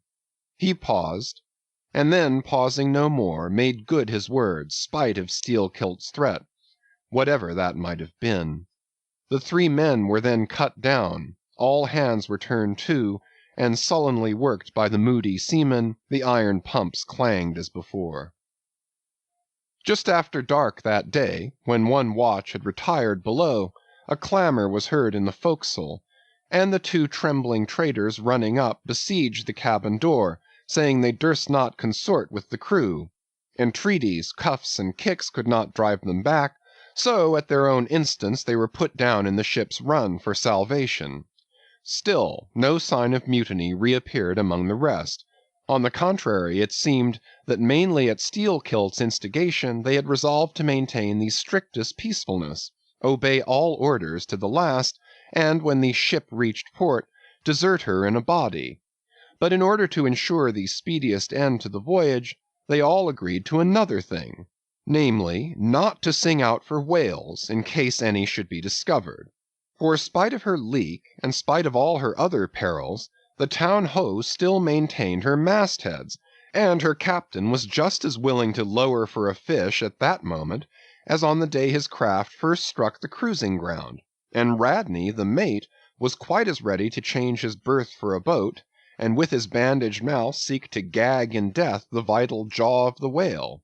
He paused, and then, pausing no more, made good his word, spite of Steelkilt's threat, whatever that might have been. The 3 men were then cut down, all hands were turned to, and sullenly worked by the moody seamen, the iron pumps clanged as before. Just after dark that day, when one watch had retired below, a clamour was heard in the forecastle, and the 2 trembling traitors running up besieged the cabin door, saying they durst not consort with the crew. Entreaties, cuffs, and kicks could not drive them back, so at their own instance they were put down in the ship's run for salvation. Still, no sign of mutiny reappeared among the rest. On the contrary, it seemed that mainly at Steelkilt's instigation they had resolved to maintain the strictest peacefulness, obey all orders to the last, and when the ship reached port, desert her in a body. But in order to ensure the speediest end to the voyage, they all agreed to another thing, namely, not to sing out for whales in case any should be discovered. For spite of her leak, and spite of all her other perils, the town ho still maintained her mastheads, and her captain was just as willing to lower for a fish at that moment as on the day his craft first struck the cruising ground, and Radney, the mate, was quite as ready to change his berth for a boat, and with his bandaged mouth seek to gag in death the vital jaw of the whale.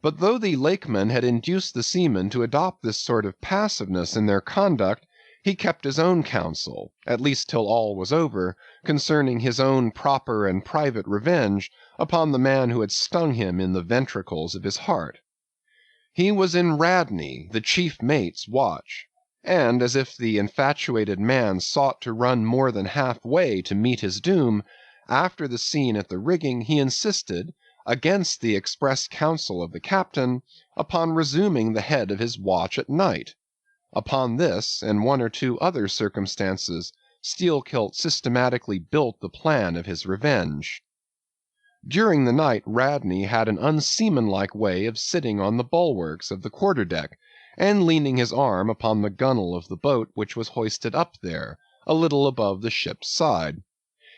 But though the Lakeman had induced the seamen to adopt this sort of passiveness in their conduct, he kept his own counsel, at least till all was over, concerning his own proper and private revenge upon the man who had stung him in the ventricles of his heart. He was in Radney, the chief mate's watch, and as if the infatuated man sought to run more than half-way to meet his doom, after the scene at the rigging he insisted, against the express counsel of the captain, upon resuming the head of his watch at night. Upon this, and 1 or 2 other circumstances, Steelkilt systematically built the plan of his revenge. During the night Radney had an unseamanlike way of sitting on the bulwarks of the quarter-deck, and leaning his arm upon the gunwale of the boat which was hoisted up there, a little above the ship's side.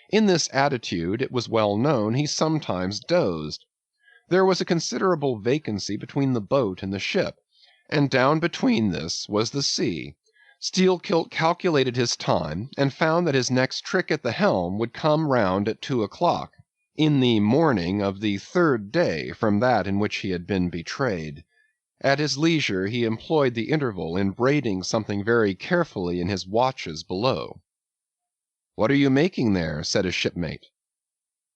In this attitude, it was well known, he sometimes dozed. There was a considerable vacancy between the boat and the ship, and down between this was the sea. Steelkilt calculated his time, and found that his next trick at the helm would come round at 2 o'clock, in the morning of the third day from that in which he had been betrayed. At his leisure he employed the interval in braiding something very carefully in his watches below. "What are you making there?" said a shipmate.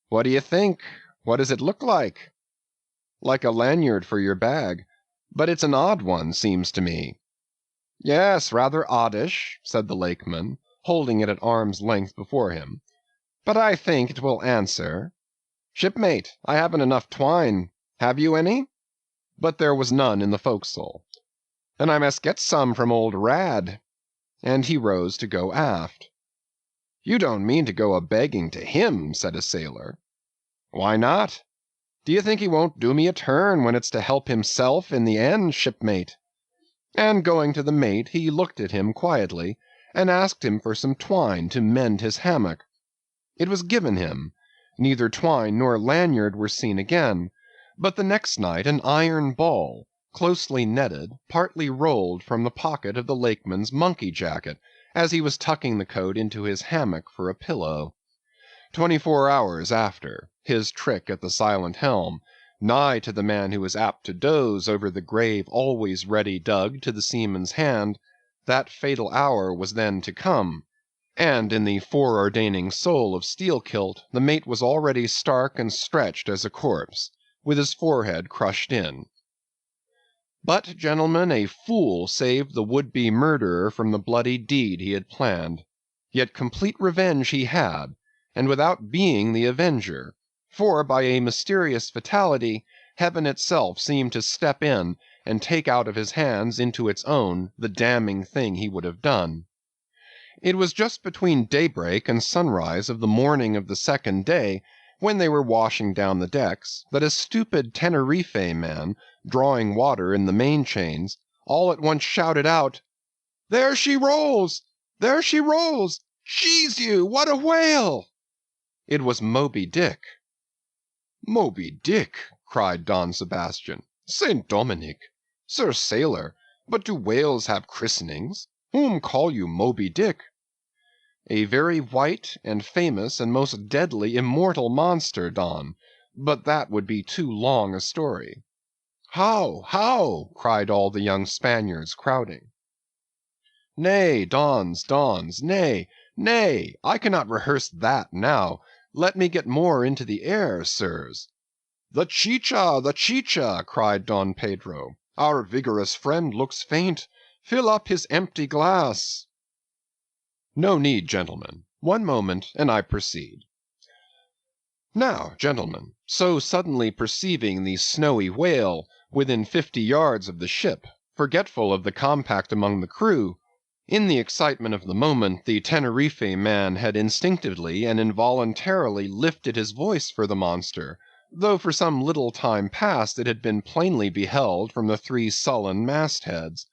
"What do you think? What does it look like?" "Like a lanyard for your bag, but it's an odd one, seems to me." "Yes, rather oddish," said the Lakeman, holding it at arm's length before him, "but I think it will answer. Shipmate, I haven't enough twine. Have you any?" But there was none in the forecastle. "Then I must get some from old Rad." And he rose to go aft. "You don't mean to go a-begging to him?" said a sailor. "Why not? Do you think he won't do me a turn when it's to help himself in the end, shipmate?" And going to the mate, he looked at him quietly, and asked him for some twine to mend his hammock. It was given him. Neither twine nor lanyard were seen again, but the next night an iron ball, closely netted, partly rolled from the pocket of the Lakeman's monkey jacket, as he was tucking the coat into his hammock for a pillow. 24 hours after, his trick at the silent helm, nigh to the man who is apt to doze over the grave always ready dug to the seaman's hand, that fatal hour was then to come, and in the foreordaining soul of Steelkilt the mate was already stark and stretched as a corpse, with his forehead crushed in. But, gentlemen, a fool saved the would-be murderer from the bloody deed he had planned. Yet complete revenge he had, and without being the avenger, for by a mysterious fatality, Heaven itself seemed to step in and take out of his hands into its own the damning thing he would have done. It was just between daybreak and sunrise of the morning of the second day, when they were washing down the decks, that a stupid Teneriffe man, drawing water in the main chains, all at once shouted out, "There she rolls! There she rolls! Jesu, you, what a whale!" It was Moby Dick. "Moby Dick!" cried Don Sebastian. "St. Dominic! Sir Sailor, but do whales have christenings? Whom call you Moby Dick?" "A very white, and famous, and most deadly immortal monster, Don, but that would be too long a story." "How? How?" cried all the young Spaniards, crowding. "Nay, Dons, nay, nay, I cannot rehearse that now. Let me get more into the air, sirs." "The chicha, the chicha!" cried Don Pedro. "Our vigorous friend looks faint. Fill up his empty glass." "No need, gentlemen. One moment, and I proceed. Now, gentlemen, so suddenly perceiving the snowy whale within 50 yards of the ship, forgetful of the compact among the crew, in the excitement of the moment, the Teneriffe man had instinctively and involuntarily lifted his voice for the monster, though for some little time past it had been plainly beheld from the 3 sullen mastheads.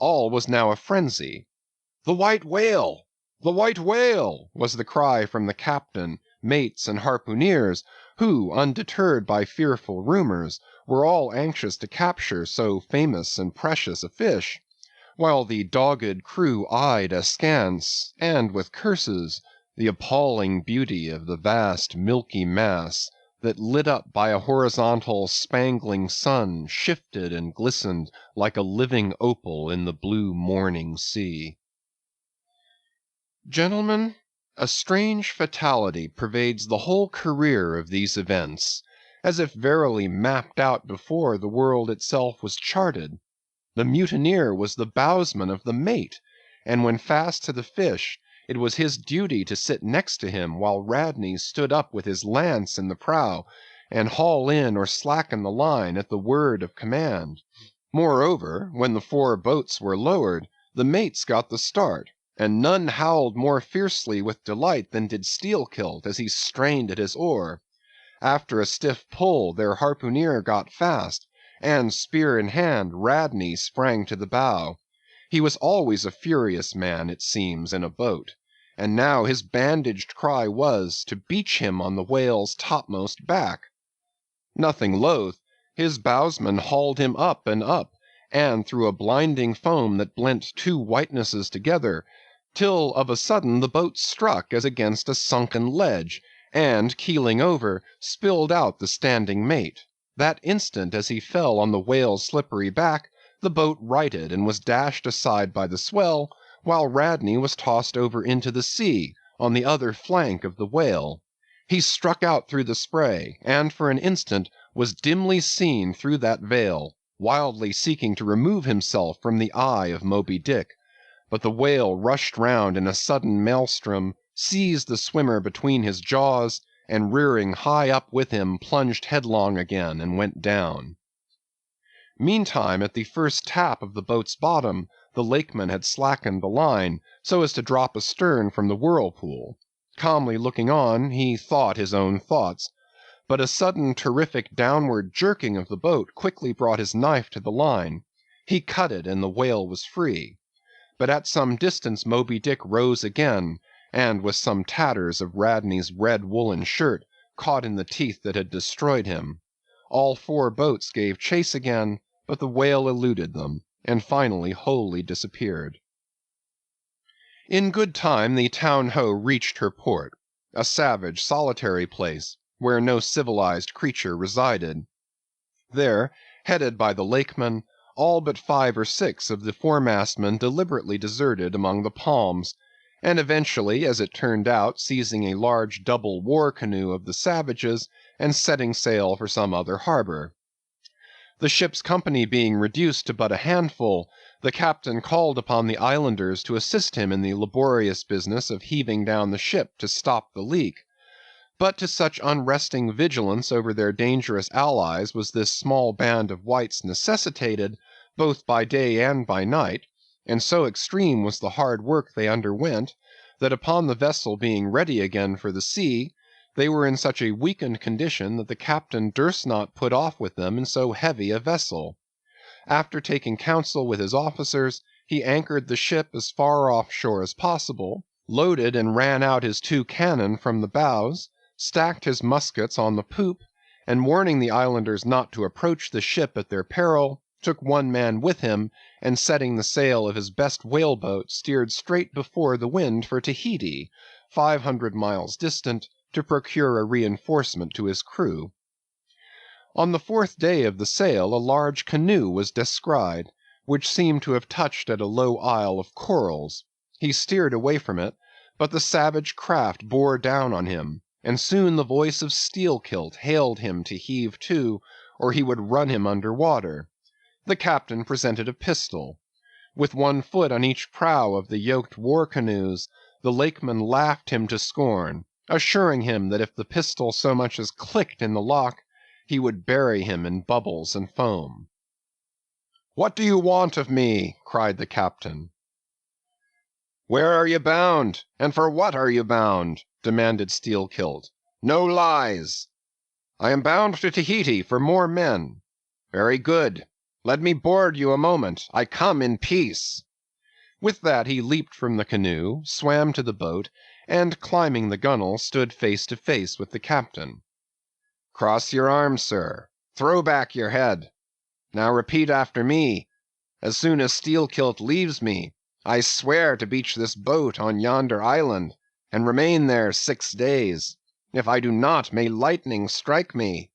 All was now a frenzy. "The white whale! The white whale!" was the cry from the captain, mates, and harpooneers, who, undeterred by fearful rumors, were all anxious to capture so famous and precious a fish, while the dogged crew eyed askance, and with curses, the appalling beauty of the vast milky mass that, lit up by a horizontal spangling sun, shifted and glistened like a living opal in the blue morning sea. Gentlemen, a strange fatality pervades the whole career of these events, as if verily mapped out before the world itself was charted. The mutineer was the bowsman of the mate, and when fast to the fish, it was his duty to sit next to him while Radney stood up with his lance in the prow, and haul in or slacken the line at the word of command. Moreover, when the 4 boats were lowered, the mates got the start, and none howled more fiercely with delight than did Steelkilt as he strained at his oar. After a stiff pull their harpooneer got fast, and, spear in hand, Radney sprang to the bow. He was always a furious man, it seems, in a boat, and now his bandaged cry was, to beach him on the whale's topmost back. Nothing loath, his bowsman hauled him up and up, and through a blinding foam that blent two whitenesses together, till of a sudden the boat struck as against a sunken ledge, and, keeling over, spilled out the standing mate. That instant, as he fell on the whale's slippery back, the boat righted and was dashed aside by the swell, while Radney was tossed over into the sea, on the other flank of the whale. He struck out through the spray, and for an instant was dimly seen through that veil, wildly seeking to remove himself from the eye of Moby Dick. But the whale rushed round in a sudden maelstrom, seized the swimmer between his jaws, and rearing high up with him, plunged headlong again and went down. Meantime, at the first tap of the boat's bottom, the Lakeman had slackened the line, so as to drop astern from the whirlpool. Calmly looking on, he thought his own thoughts. But a sudden terrific downward jerking of the boat quickly brought his knife to the line. He cut it, and the whale was free. But at some distance Moby Dick rose again, and with some tatters of Radney's red woolen shirt, caught in the teeth that had destroyed him. All four boats gave chase again, but the whale eluded them, and finally wholly disappeared. In good time the Town-Ho reached her port, a savage, solitary place, where no civilized creature resided. There, headed by the Lakeman, all but 5 or 6 of the foremastmen deliberately deserted among the palms, and eventually, as it turned out, seizing a large double war canoe of the savages, and setting sail for some other harbor. The ship's company being reduced to but a handful, the captain called upon the islanders to assist him in the laborious business of heaving down the ship to stop the leak. But to such unresting vigilance over their dangerous allies was this small band of whites necessitated, both by day and by night, and so extreme was the hard work they underwent, that upon the vessel being ready again for the sea, they were in such a weakened condition that the captain durst not put off with them in so heavy a vessel. After taking counsel with his officers, he anchored the ship as far off shore as possible, loaded and ran out his 2 cannon from the bows, stacked his muskets on the poop, and warning the islanders not to approach the ship at their peril, took 1 man with him, and setting the sail of his best whaleboat, steered straight before the wind for Tahiti, 500 miles distant, to procure a reinforcement to his crew. On the 4th day of the sail a large canoe was descried, which seemed to have touched at a low isle of corals. He steered away from it, but the savage craft bore down on him, and soon the voice of Steelkilt hailed him to heave to, or he would run him under water. The captain presented a pistol. With 1 foot on each prow of the yoked war canoes, the Lakeman laughed him to scorn, assuring him that if the pistol so much as clicked in the lock, he would bury him in bubbles and foam. "What do you want of me?" cried the captain. "Where are you bound, and for what are you bound?" demanded Steelkilt. "No lies." "I am bound to Tahiti for more men." "Very good. Let me board you a moment. I come in peace." With that he leaped from the canoe, swam to the boat, and climbing the gunwale, stood face to face with the captain. "Cross your arms, sir. Throw back your head. Now repeat after me. As soon as Steelkilt leaves me, I swear to beach this boat on yonder island, and remain there 6 days. If I do not, may lightning strike me."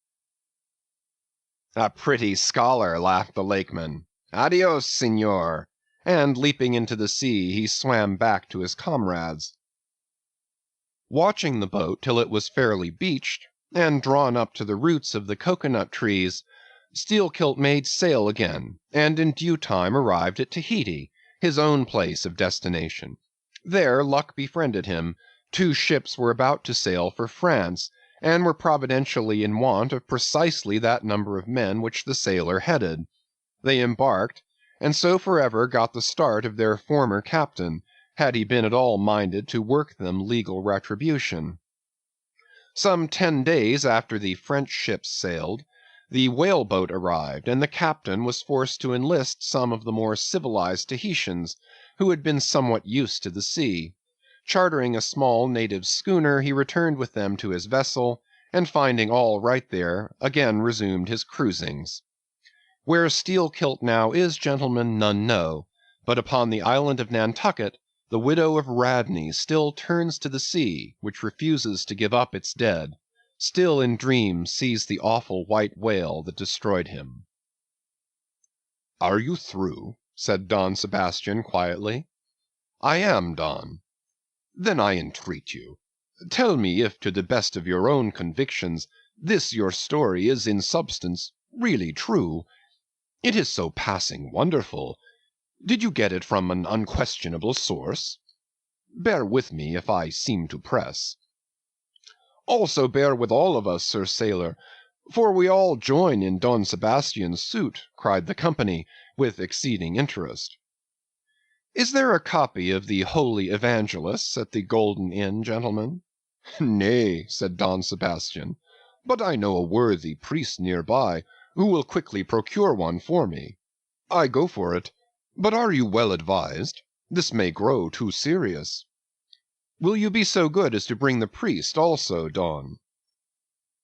"A pretty scholar," laughed the Lakeman. "Adios, senor," and leaping into the sea, he swam back to his comrades. Watching the boat till it was fairly beached, and drawn up to the roots of the cocoanut trees, Steelkilt made sail again, and in due time arrived at Tahiti, his own place of destination. There luck befriended him. 2 ships were about to sail for France, and were providentially in want of precisely that number of men which the sailor headed. They embarked, and so forever got the start of their former captain, had he been at all minded to work them legal retribution. Some 10 days after the French ships sailed, the whale-boat arrived, and the captain was forced to enlist some of the more civilized Tahitians, who had been somewhat used to the sea. Chartering a small native schooner, he returned with them to his vessel, and finding all right there, again resumed his cruisings. Where Steelkilt now is, gentlemen, none know, but upon the island of Nantucket, the widow of Radney still turns to the sea, which refuses to give up its dead, still in dreams sees the awful white whale that destroyed him. "Are you through?" said Don Sebastian quietly. "I am, Don." "Then I entreat you, tell me if to the best of your own convictions this your story is in substance really true. It is so passing wonderful. Did you get it from an unquestionable source? Bear with me if I seem to press." "Also bear with all of us, Sir Sailor, for we all join in Don Sebastian's suit," cried the company, with exceeding interest. "Is there a copy of the Holy Evangelists at the Golden Inn, gentlemen?" "Nay," said Don Sebastian, "but I know a worthy priest near by, who will quickly procure one for me. I go for it. But are you well advised? This may grow too serious." "Will you be so good as to bring the priest also, Don?"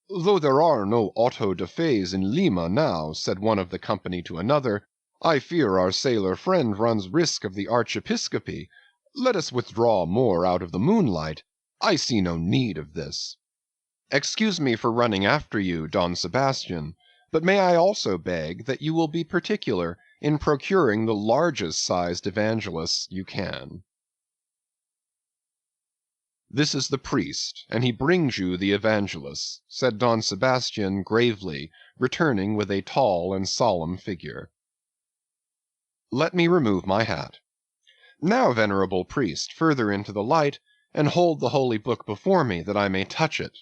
"Though there are no auto da fes in Lima now," said one of the company to another, "I fear our sailor friend runs risk of the archiepiscopacy. Let us withdraw more out of the moonlight. I see no need of this." "Excuse me for running after you, Don Sebastian, but may I also beg that you will be particular in procuring the largest sized evangelists you can." "This is the priest, and he brings you the evangelists," said Don Sebastian gravely, returning with a tall and solemn figure. "Let me remove my hat. Now, venerable priest, further into the light, and hold the holy book before me, that I may touch it.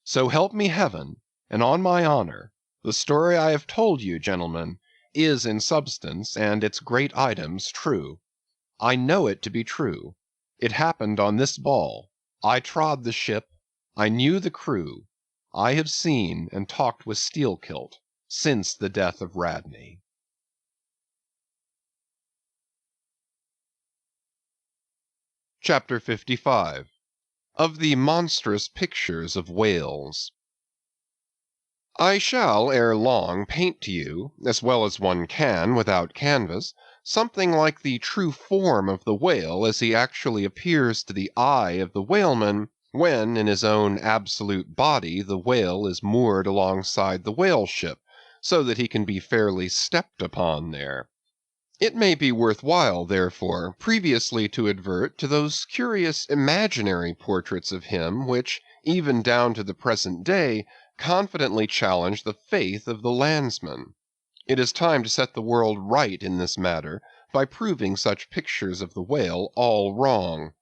So help me heaven, and on my honor, the story I have told you, gentlemen, is in substance and its great items true. I know it to be true. It happened on this ball. I trod the ship. I knew the crew. I have seen and talked with Steelkilt since the death of Radney." Chapter 55. Of the Monstrous Pictures of Whales. I shall ere long paint to you, as well as one can without canvas, something like the true form of the whale as he actually appears to the eye of the whaleman, when in his own absolute body the whale is moored alongside the whale ship, so that he can be fairly stepped upon there. It may be worth while, therefore, previously to advert to those curious imaginary portraits of him which, even down to the present day, confidently challenge the faith of the landsman. It is time to set the world right in this matter by proving such pictures of the whale all wrong.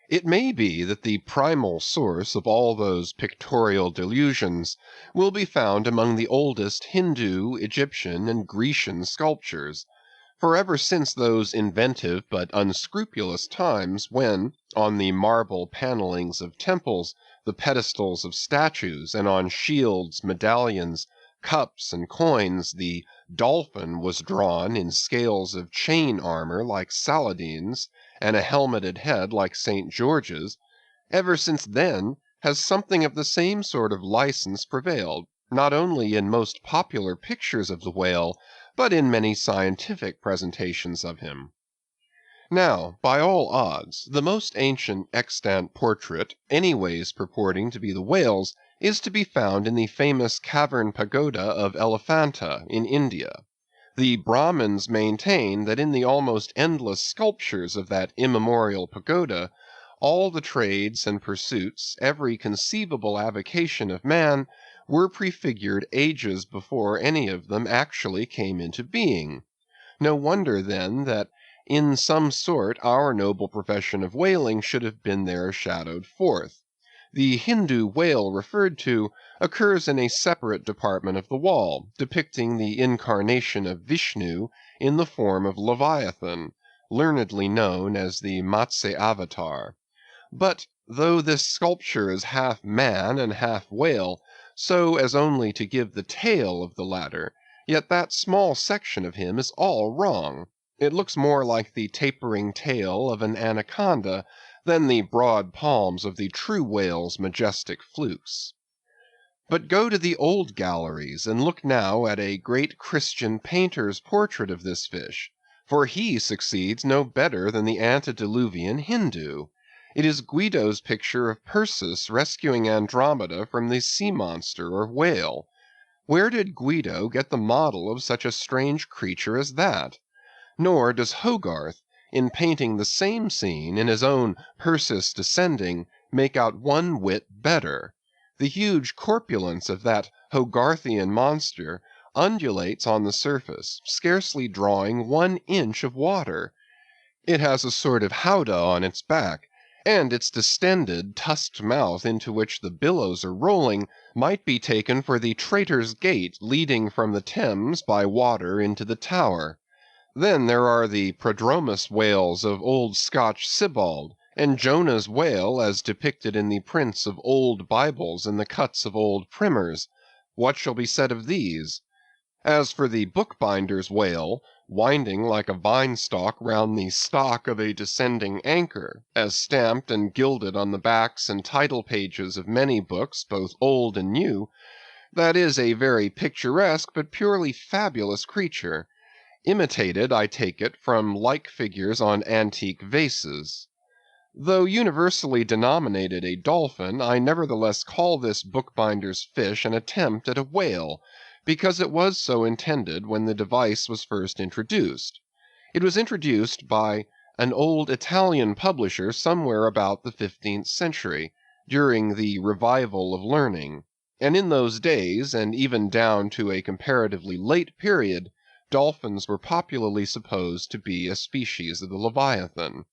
It may be that the primal source of all those pictorial delusions will be found among the oldest Hindoo, Egyptian, and Grecian sculptures. For ever since those inventive but unscrupulous times when, on the marble panellings of temples, the pedestals of statues, and on shields, medallions, cups, and coins, the dolphin was drawn in scales of chain armor like Saladin's, and a helmeted head like St. George's, ever since then has something of the same sort of license prevailed, not only in most popular pictures of the whale, but in many scientific presentations of him. Now, by all odds, the most ancient extant portrait, anyways purporting to be the whale's, is to be found in the famous cavern pagoda of Elephanta in India. The Brahmins maintain that in the almost endless sculptures of that immemorial pagoda, all the trades and pursuits, every conceivable avocation of man, were prefigured ages before any of them actually came into being. No wonder, then, that in some sort our noble profession of whaling should have been there shadowed forth. The Hindoo whale referred to occurs in a separate department of the wall, depicting the incarnation of Vishnu in the form of Leviathan, learnedly known as the Matse Avatar. But though this sculpture is half man and half whale, so as only to give the tail of the latter, yet that small section of him is all wrong. It looks more like the tapering tail of an anaconda than the broad palms of the true whale's majestic flukes. But go to the old galleries and look now at a great Christian painter's portrait of this fish, for he succeeds no better than the antediluvian Hindoo. It is Guido's picture of Perseus rescuing Andromeda from the sea monster or whale. Where did Guido get the model of such a strange creature as that? Nor does Hogarth, in painting the same scene in his own Perseus Descending, make out one whit better. The huge corpulence of that Hogarthian monster undulates on the surface, scarcely drawing 1 inch of water. It has a sort of howdah on its back, and its distended, tusked mouth into which the billows are rolling might be taken for the Traitor's Gate leading from the Thames by water into the Tower. Then there are the Prodromus whales of old Scotch Sibbald, and Jonah's whale as depicted in the prints of old Bibles and the cuts of old primers. What shall be said of these? As for the bookbinder's whale, winding like a vine-stalk round the stock of a descending anchor, as stamped and gilded on the backs and title pages of many books, both old and new, that is a very picturesque but purely fabulous creature, imitated, I take it, from like figures on antique vases. Though universally denominated a dolphin, I nevertheless call this bookbinder's fish an attempt at a whale, because it was so intended when the device was first introduced. It was introduced by an old Italian publisher somewhere about the 15th century, during the revival of learning, and in those days, and even down to a comparatively late period, dolphins were popularly supposed to be a species of the Leviathan.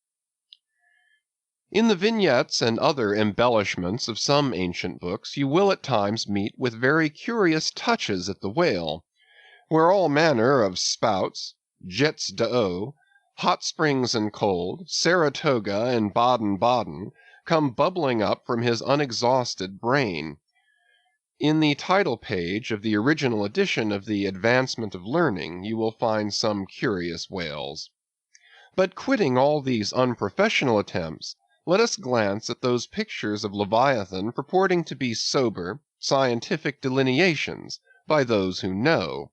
In the vignettes and other embellishments of some ancient books you will at times meet with very curious touches at the whale, where all manner of spouts, jets d'eau, hot springs and cold, Saratoga and Baden-Baden, come bubbling up from his unexhausted brain. In the title page of the original edition of the Advancement of Learning you will find some curious whales. But quitting all these unprofessional attempts, let us glance at those pictures of Leviathan purporting to be sober, scientific delineations, by those who know.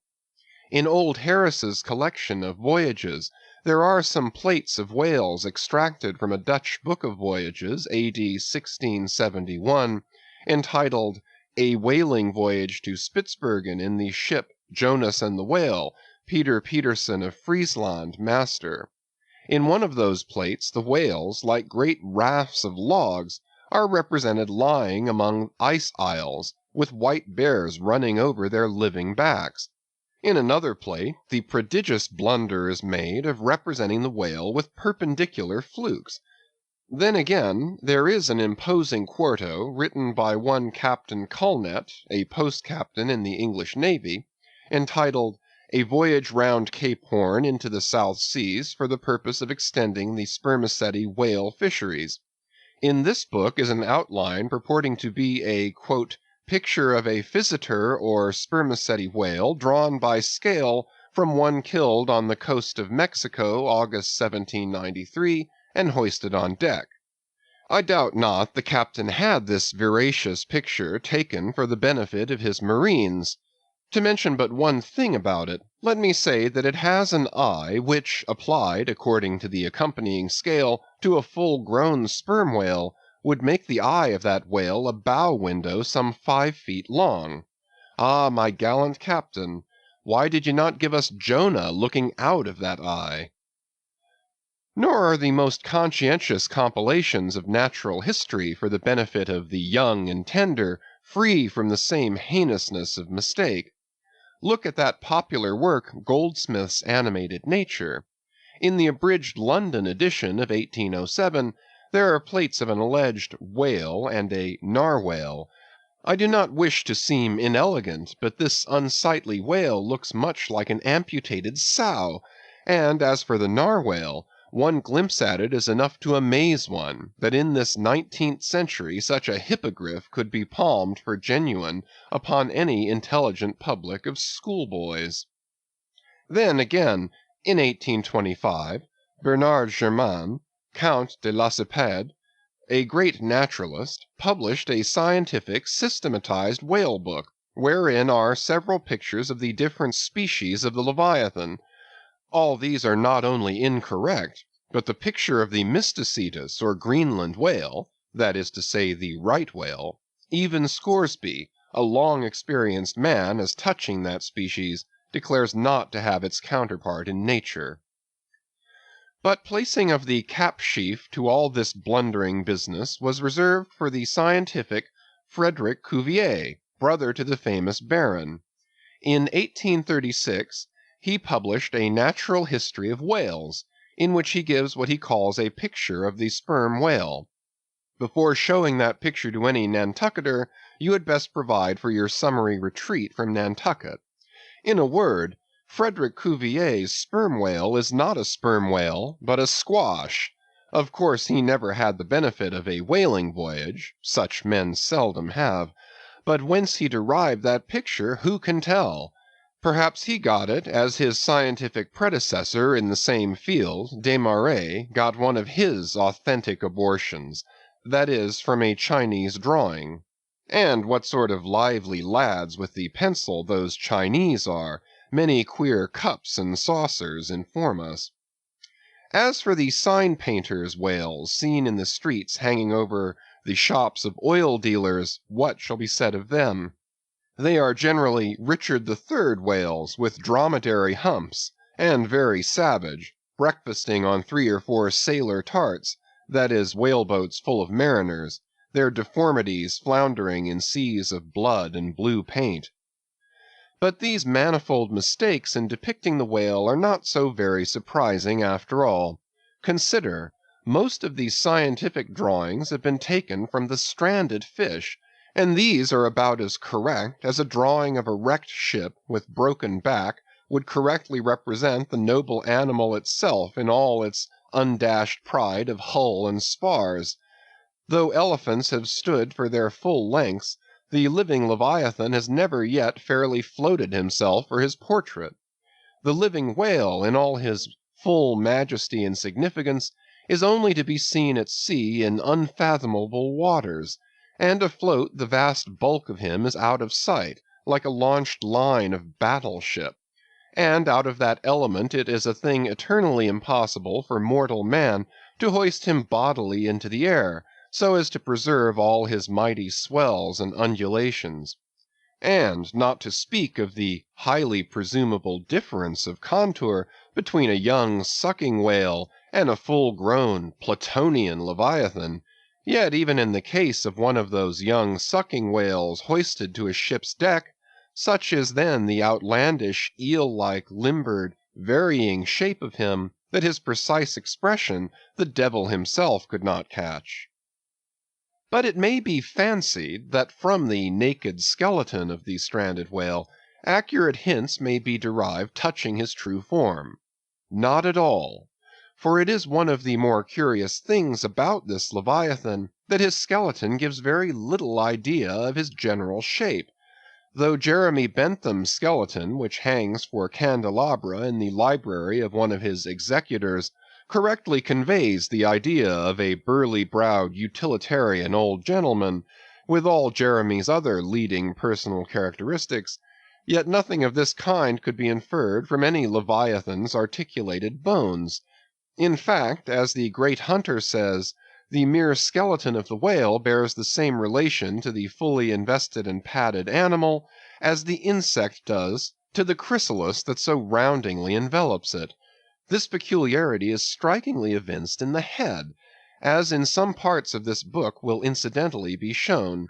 In old Harris's collection of voyages there are some plates of whales extracted from a Dutch book of voyages, A.D. 1671, entitled A Whaling Voyage to Spitzbergen in the ship Jonas and the Whale, Peter Peterson of Friesland, master. In one of those plates the whales, like great rafts of logs, are represented lying among ice isles, with white bears running over their living backs. In another plate the prodigious blunder is made of representing the whale with perpendicular flukes. Then again there is an imposing quarto, written by one Captain Culnet, a post-captain in the English Navy, entitled A Voyage round Cape Horn into the South Seas for the purpose of extending the spermaceti whale fisheries. In this book is an outline purporting to be a, quote, picture of a physeter or spermaceti whale drawn by scale from one killed on the coast of Mexico, August 1793, and hoisted on deck. I doubt not the captain had this veracious picture taken for the benefit of his marines. To mention but one thing about it, let me say that it has an eye which, applied, according to the accompanying scale, to a full-grown sperm whale, would make the eye of that whale a bow window some 5 feet long. Ah, my gallant captain, why did you not give us Jonah looking out of that eye? Nor are the most conscientious compilations of natural history for the benefit of the young and tender free from the same heinousness of mistake. Look at that popular work, Goldsmith's Animated Nature. In the abridged London edition of 1807, there are plates of an alleged whale and a narwhale. I do not wish to seem inelegant, but this unsightly whale looks much like an amputated sow, and as for the narwhale, One glimpse at it is enough to amaze one, that in this 19th century such a hippogriff could be palmed for genuine upon any intelligent public of schoolboys. Then, again, in 1825, Bernard Germain, Count de Lacépède, a great naturalist, published a scientific systematized whale book, wherein are several pictures of the different species of the Leviathan. All these are not only incorrect, but the picture of the Mysticetus or Greenland whale, that is to say the right whale, even Scoresby, a long experienced man as touching that species, declares not to have its counterpart in nature. But placing of the cap sheaf to all this blundering business was reserved for the scientific Frederick Cuvier, brother to the famous Baron. In 1836 he published a natural history of whales, in which he gives what he calls a picture of the sperm whale. Before showing that picture to any Nantucketer, you had best provide for your summary retreat from Nantucket. In a word, Frederick Cuvier's sperm whale is not a sperm whale, but a squash. Of course he never had the benefit of a whaling voyage, such men seldom have, but whence he derived that picture who can tell? Perhaps he got it as his scientific predecessor in the same field, Desmarest, got one of his authentic abortions, that is, from a Chinese drawing. And what sort of lively lads with the pencil those Chinese are, many queer cups and saucers inform us. As for the sign painters' whales seen in the streets hanging over the shops of oil dealers, what shall be said of them? They are generally Richard III whales with dromedary humps, and very savage, breakfasting on 3 or 4 sailor tarts, that is, whaleboats full of mariners, their deformities floundering in seas of blood and blue paint. But these manifold mistakes in depicting the whale are not so very surprising after all. Consider, most of these scientific drawings have been taken from the stranded fish, and these are about as correct as a drawing of a wrecked ship with broken back would correctly represent the noble animal itself in all its undashed pride of hull and spars. Though elephants have stood for their full lengths, the living Leviathan has never yet fairly floated himself for his portrait. The living whale, in all his full majesty and significance, is only to be seen at sea in unfathomable waters, and afloat the vast bulk of him is out of sight, like a launched line of battle-ship, and out of that element it is a thing eternally impossible for mortal man to hoist him bodily into the air, so as to preserve all his mighty swells and undulations. And not to speak of the highly presumable difference of contour between a young sucking whale and a full-grown Platonian Leviathan, yet even in the case of one of those young sucking whales hoisted to a ship's deck, such is then the outlandish, eel-like, limbered, varying shape of him, that his precise expression the devil himself could not catch. But it may be fancied that from the naked skeleton of the stranded whale, accurate hints may be derived touching his true form. Not at all. For it is one of the more curious things about this Leviathan that his skeleton gives very little idea of his general shape. Though Jeremy Bentham's skeleton, which hangs for candelabra in the library of one of his executors, correctly conveys the idea of a burly-browed utilitarian old gentleman, with all Jeremy's other leading personal characteristics, yet nothing of this kind could be inferred from any Leviathan's articulated bones. In fact, as the great Hunter says, the mere skeleton of the whale bears the same relation to the fully invested and padded animal as the insect does to the chrysalis that so roundingly envelops it. This peculiarity is strikingly evinced in the head, as in some parts of this book will incidentally be shown.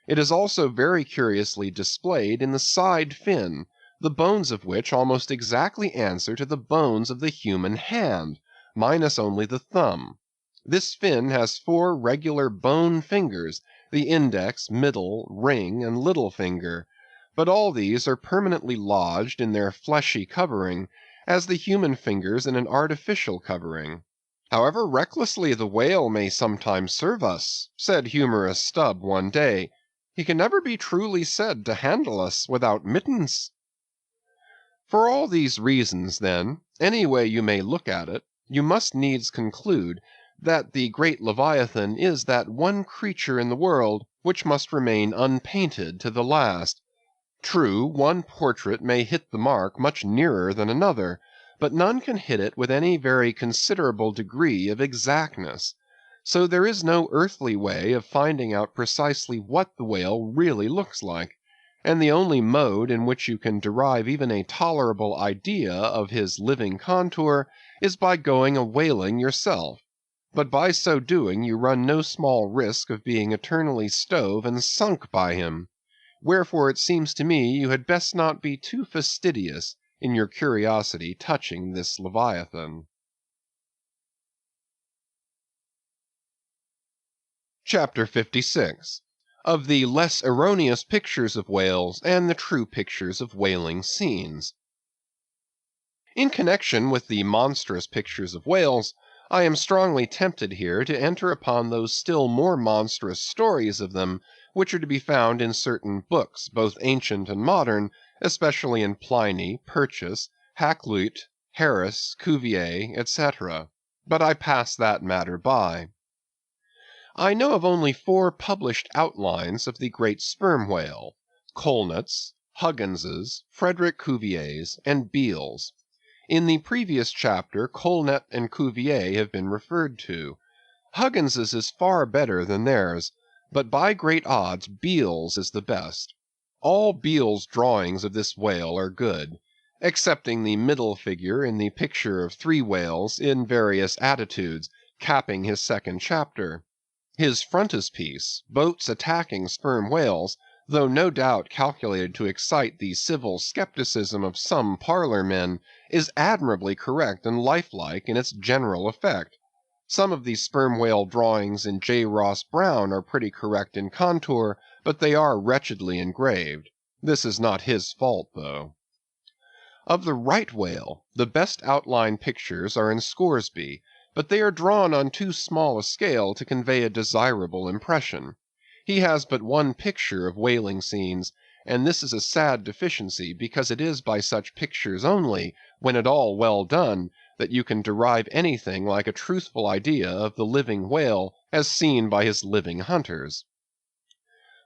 It is also very curiously displayed in the side fin, the bones of which almost exactly answer to the bones of the human hand, minus only the thumb. This fin has 4 regular bone fingers, the index, middle, ring, and little finger, but all these are permanently lodged in their fleshy covering, as the human fingers in an artificial covering. "However recklessly the whale may sometimes serve us," said humorous Stubb one day, "he can never be truly said to handle us without mittens." For all these reasons, then, any way you may look at it, you must needs conclude that the great Leviathan is that one creature in the world which must remain unpainted to the last. True, one portrait may hit the mark much nearer than another, but none can hit it with any very considerable degree of exactness. So there is no earthly way of finding out precisely what the whale really looks like, and the only mode in which you can derive even a tolerable idea of his living contour is by going a whaling yourself. But by so doing you run no small risk of being eternally stove and sunk by him. Wherefore it seems to me you had best not be too fastidious in your curiosity touching this Leviathan. Chapter 56. Of the less erroneous pictures of whales and the true pictures of whaling scenes. In connection with the monstrous pictures of whales, I am strongly tempted here to enter upon those still more monstrous stories of them which are to be found in certain books, both ancient and modern, especially in Pliny, Purchas, Hakluyt, Harris, Cuvier, etc. But I pass that matter by. I know of only 4 published outlines of the great sperm whale: Colnett's, Huggins's, Frederick Cuvier's, and Beale's. In the previous chapter Colnett and Cuvier have been referred to. Huggins's is far better than theirs, but by great odds Beale's is the best. All Beale's drawings of this whale are good, excepting the middle figure in the picture of 3 whales in various attitudes, capping his second chapter. His frontispiece, boats attacking sperm whales, though no doubt calculated to excite the civil skepticism of some parlor men, is admirably correct and lifelike in its general effect. Some of the sperm whale drawings in J. Ross Browne are pretty correct in contour, but they are wretchedly engraved. This is not his fault, though. Of the right whale, the best outline pictures are in Scoresby, but they are drawn on too small a scale to convey a desirable impression. He has but one picture of whaling scenes, and this is a sad deficiency, because it is by such pictures only, when at all well done, that you can derive anything like a truthful idea of the living whale as seen by his living hunters.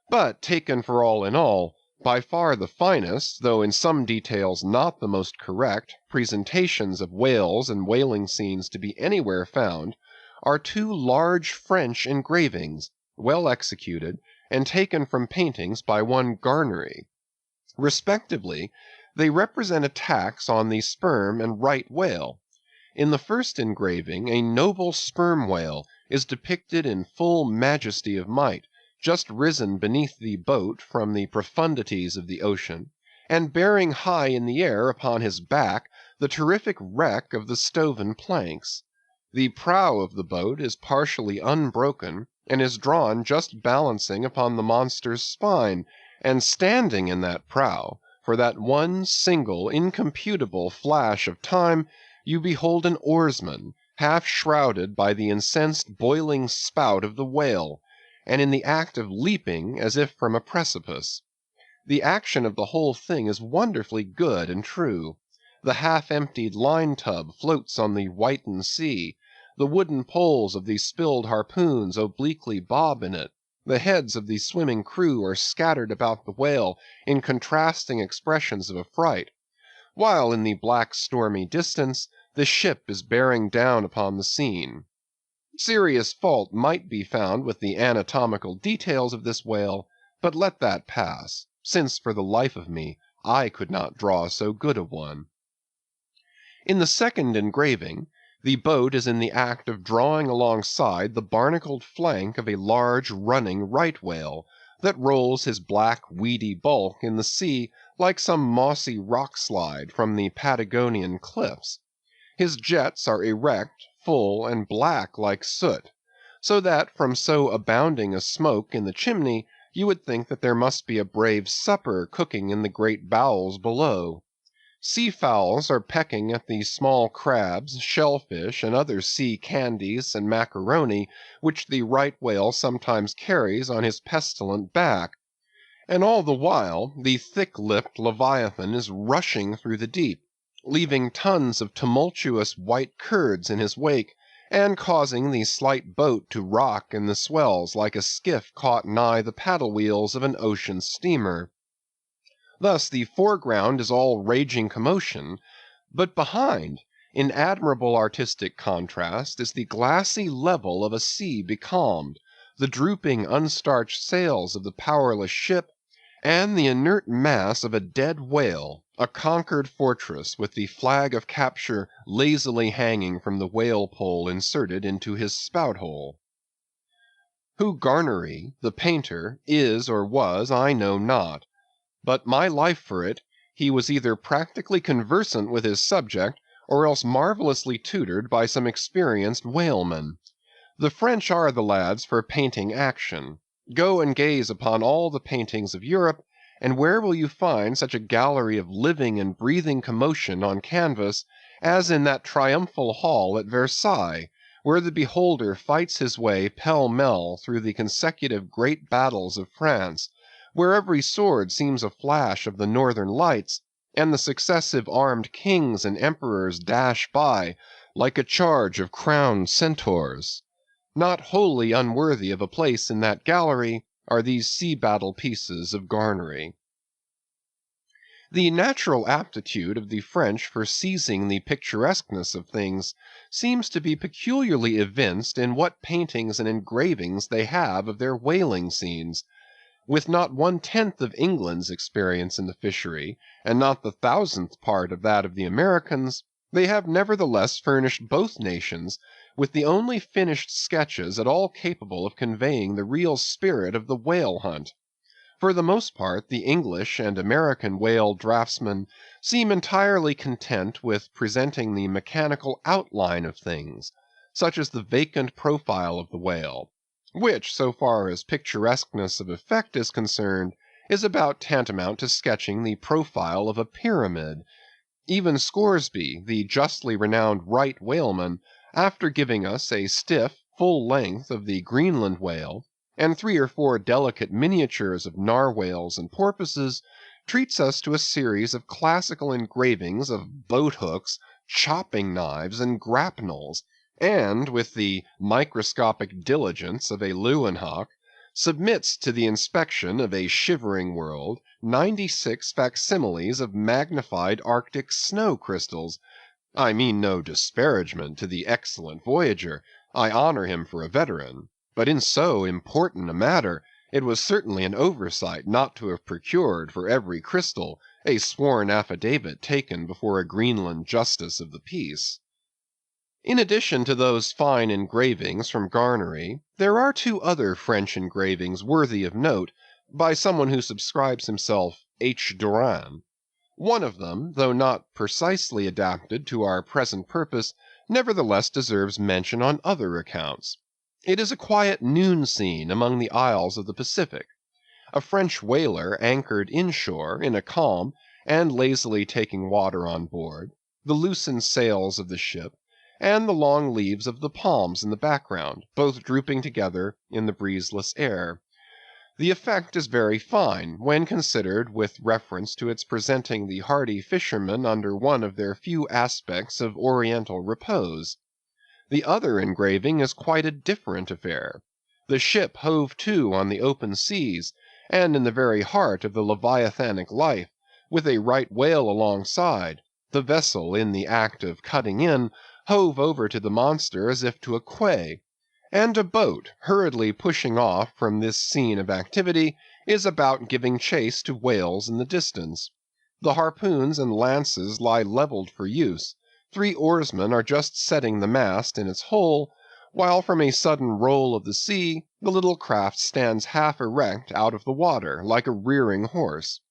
But taken for all in all, by far the finest, though in some details not the most correct, presentations of whales and whaling scenes to be anywhere found, are 2 large French engravings, well executed, and taken from paintings by one Garnery. Respectively, they represent attacks on the sperm and right whale. In the first engraving a noble sperm whale is depicted in full majesty of might, just risen beneath the boat from the profundities of the ocean, and bearing high in the air upon his back the terrific wreck of the stoven planks. The prow of the boat is partially unbroken, and is drawn just balancing upon the monster's spine, and standing in that prow, for that one single incomputable flash of time, you behold an oarsman, half shrouded by the incensed boiling spout of the whale, and in the act of leaping as if from a precipice. The action of the whole thing is wonderfully good and true. The half-emptied line-tub floats on the whitened sea, the wooden poles of the spilled harpoons obliquely bob in it, the heads of the swimming crew are scattered about the whale in contrasting expressions of affright, while in the black stormy distance the ship is bearing down upon the scene. Serious fault might be found with the anatomical details of this whale, but let that pass, since for the life of me I could not draw so good a one. In the second engraving, the boat is in the act of drawing alongside the barnacled flank of a large running right whale, that rolls his black weedy bulk in the sea like some mossy rock slide from the Patagonian cliffs. His jets are erect, full, and black like soot, so that from so abounding a smoke in the chimney you would think that there must be a brave supper cooking in the great bowels below. Sea fowls are pecking at the small crabs, shellfish, and other sea candies and macaroni which the right whale sometimes carries on his pestilent back. And all the while the thick-lipped Leviathan is rushing through the deep, leaving tons of tumultuous white curds in his wake, and causing the slight boat to rock in the swells like a skiff caught nigh the paddle wheels of an ocean steamer. Thus the foreground is all raging commotion, but behind, in admirable artistic contrast, is the glassy level of a sea becalmed, the drooping unstarched sails of the powerless ship, and the inert mass of a dead whale, a conquered fortress with the flag of capture lazily hanging from the whale pole inserted into his spout hole. Who Garnery, the painter, is or was, I know not, but my life for it, he was either practically conversant with his subject, or else marvellously tutored by some experienced whaleman. The French are the lads for painting action. Go and gaze upon all the paintings of Europe, and where will you find such a gallery of living and breathing commotion on canvas as in that triumphal hall at Versailles, where the beholder fights his way pell-mell through the consecutive great battles of France, where every sword seems a flash of the northern lights, and the successive armed kings and emperors dash by like a charge of crowned centaurs. Not wholly unworthy of a place in that gallery are these sea-battle pieces of Garnery. The natural aptitude of the French for seizing the picturesqueness of things seems to be peculiarly evinced in what paintings and engravings they have of their whaling scenes. With not 1/10 of England's experience in the fishery, and not the 1,000th part of that of the Americans, they have nevertheless furnished both nations with the only finished sketches at all capable of conveying the real spirit of the whale hunt. For the most part, the English and American whale draughtsmen seem entirely content with presenting the mechanical outline of things, such as the vacant profile of the whale, which, so far as picturesqueness of effect is concerned, is about tantamount to sketching the profile of a pyramid. Even Scoresby, the justly renowned right whaleman, after giving us a stiff, full length of the Greenland whale, and 3 or 4 delicate miniatures of narwhales and porpoises, treats us to a series of classical engravings of boat-hooks, chopping-knives, and grapnels, and, with the microscopic diligence of a Leeuwenhoek, submits to the inspection of a shivering world 96 facsimiles of magnified Arctic snow crystals. I mean no disparagement to the excellent voyager; I honor him for a veteran; but in so important a matter, it was certainly an oversight not to have procured for every crystal a sworn affidavit taken before a Greenland justice of the peace. In addition to those fine engravings from Garnery, there are 2 other French engravings worthy of note, by someone who subscribes himself H. Doran. One of them, though not precisely adapted to our present purpose, nevertheless deserves mention on other accounts. It is a quiet noon scene among the isles of the Pacific. A French whaler anchored inshore in a calm, and lazily taking water on board, the loosened sails of the ship, and the long leaves of the palms in the background, both drooping together in the breezeless air. The effect is very fine, when considered with reference to its presenting the hardy fishermen under one of their few aspects of oriental repose. The other engraving is quite a different affair. The ship hove to on the open seas, and in the very heart of the leviathanic life, with a right whale alongside, the vessel in the act of cutting in, hove over to the monster as if to a quay, and a boat, hurriedly pushing off from this scene of activity, is about giving chase to whales in the distance. The harpoons and lances lie levelled for use; 3 oarsmen are just setting the mast in its hole, while from a sudden roll of the sea, the little craft stands half erect out of the water, like a rearing horse.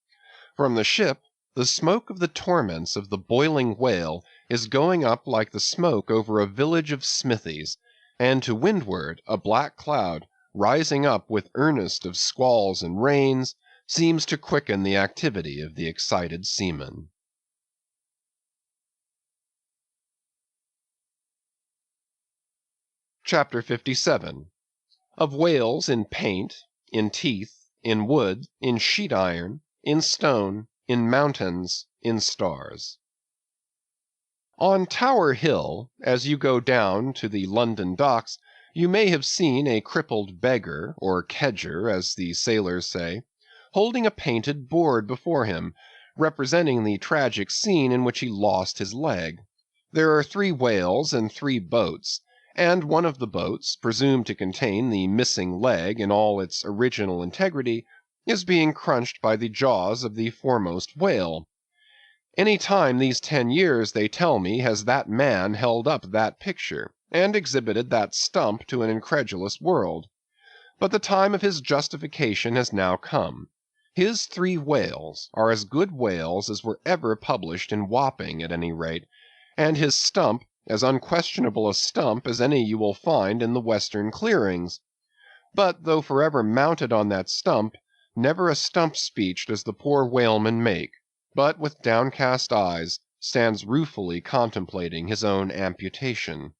From the ship, the smoke of the torments of the boiling whale is going up like the smoke over a village of smithies, and to windward a black cloud, rising up with earnest of squalls and rains, seems to quicken the activity of the excited seamen. Chapter 57. Of whales in paint, in teeth, in wood, in sheet iron, in stone, in mountains, in stars. On Tower Hill, as you go down to the London docks, you may have seen a crippled beggar, or kedger, as the sailors say, holding a painted board before him, representing the tragic scene in which he lost his leg. There are 3 whales and 3 boats, and one of the boats, presumed to contain the missing leg in all its original integrity, is being crunched by the jaws of the foremost whale. Any time these 10 years, they tell me, has that man held up that picture, and exhibited that stump to an incredulous world. But the time of his justification has now come. His 3 whales are as good whales as were ever published in Wapping, at any rate, and his stump as unquestionable a stump as any you will find in the western clearings. But though forever mounted on that stump, never a stump speech does the poor whaleman make, but with downcast eyes stands ruefully contemplating his own amputation.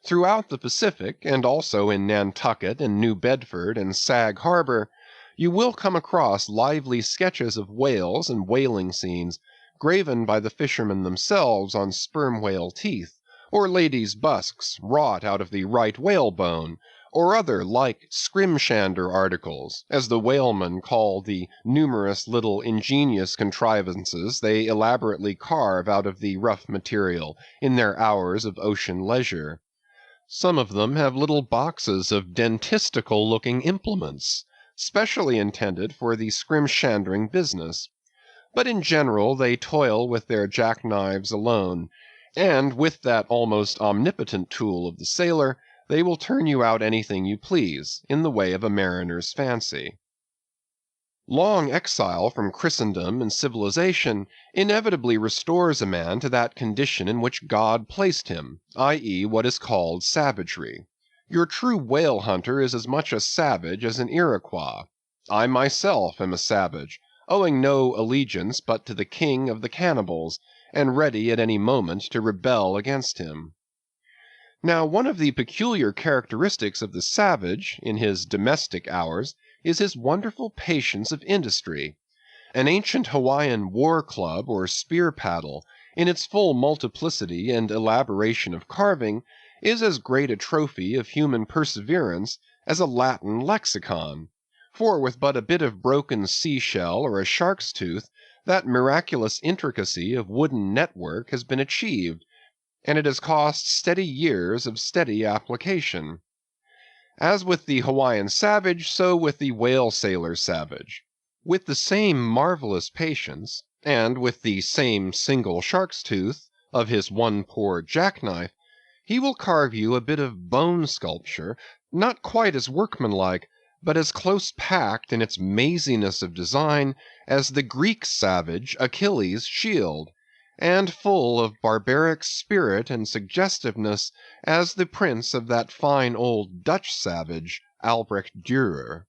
Throughout the Pacific, and also in Nantucket and New Bedford and Sag Harbor, you will come across lively sketches of whales and whaling scenes, graven by the fishermen themselves on sperm whale teeth, or ladies' busks wrought out of the right whalebone, or other like scrimshander articles, as the whalemen call the numerous little ingenious contrivances they elaborately carve out of the rough material in their hours of ocean leisure. Some of them have little boxes of dentistical-looking implements, specially intended for the scrimshandering business. But in general they toil with their jackknives alone, and with that almost omnipotent tool of the sailor, they will turn you out anything you please, in the way of a mariner's fancy. Long exile from Christendom and civilization inevitably restores a man to that condition in which God placed him, i.e., what is called savagery. Your true whale hunter is as much a savage as an Iroquois. I myself am a savage, owing no allegiance but to the king of the cannibals, and ready at any moment to rebel against him. Now one of the peculiar characteristics of the savage, in his domestic hours, is his wonderful patience of industry. An ancient Hawaiian war club or spear paddle, in its full multiplicity and elaboration of carving, is as great a trophy of human perseverance as a Latin lexicon. For with but a bit of broken sea-shell or a shark's tooth, that miraculous intricacy of wooden network has been achieved, and it has cost steady years of steady application. As with the Hawaiian savage, so with the whale sailor savage. With the same marvelous patience, and with the same single shark's tooth of his one poor jackknife, he will carve you a bit of bone sculpture, not quite as workmanlike, but as close-packed in its maziness of design as the Greek savage Achilles' shield, and full of barbaric spirit and suggestiveness as the prints of that fine old Dutch savage, Albrecht Dürer.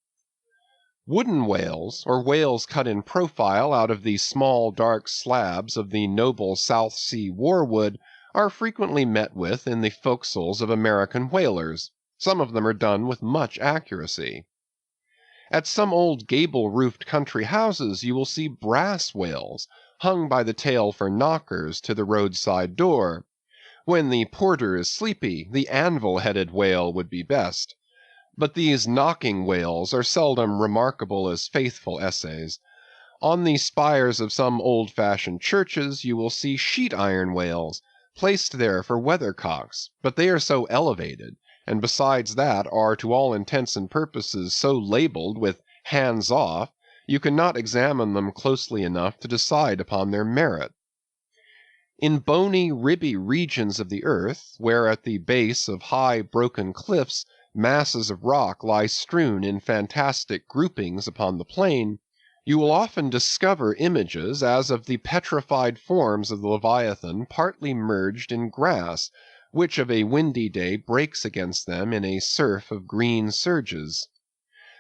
Wooden whales, or whales cut in profile out of the small dark slabs of the noble South Sea war-wood, are frequently met with in the forecastles of American whalers. Some of them are done with much accuracy. At some old gable-roofed country houses you will see brass whales, hung by the tail for knockers to the roadside door. When the porter is sleepy, the anvil-headed whale would be best. But these knocking whales are seldom remarkable as faithful essays. On the spires of some old-fashioned churches you will see sheet-iron whales, placed there for weathercocks, but they are so elevated, and besides that are to all intents and purposes so labelled with hands off, you cannot examine them closely enough to decide upon their merit. In bony, ribby regions of the earth, where at the base of high broken cliffs masses of rock lie strewn in fantastic groupings upon the plain, you will often discover images as of the petrified forms of the Leviathan partly merged in grass, which of a windy day breaks against them in a surf of green surges.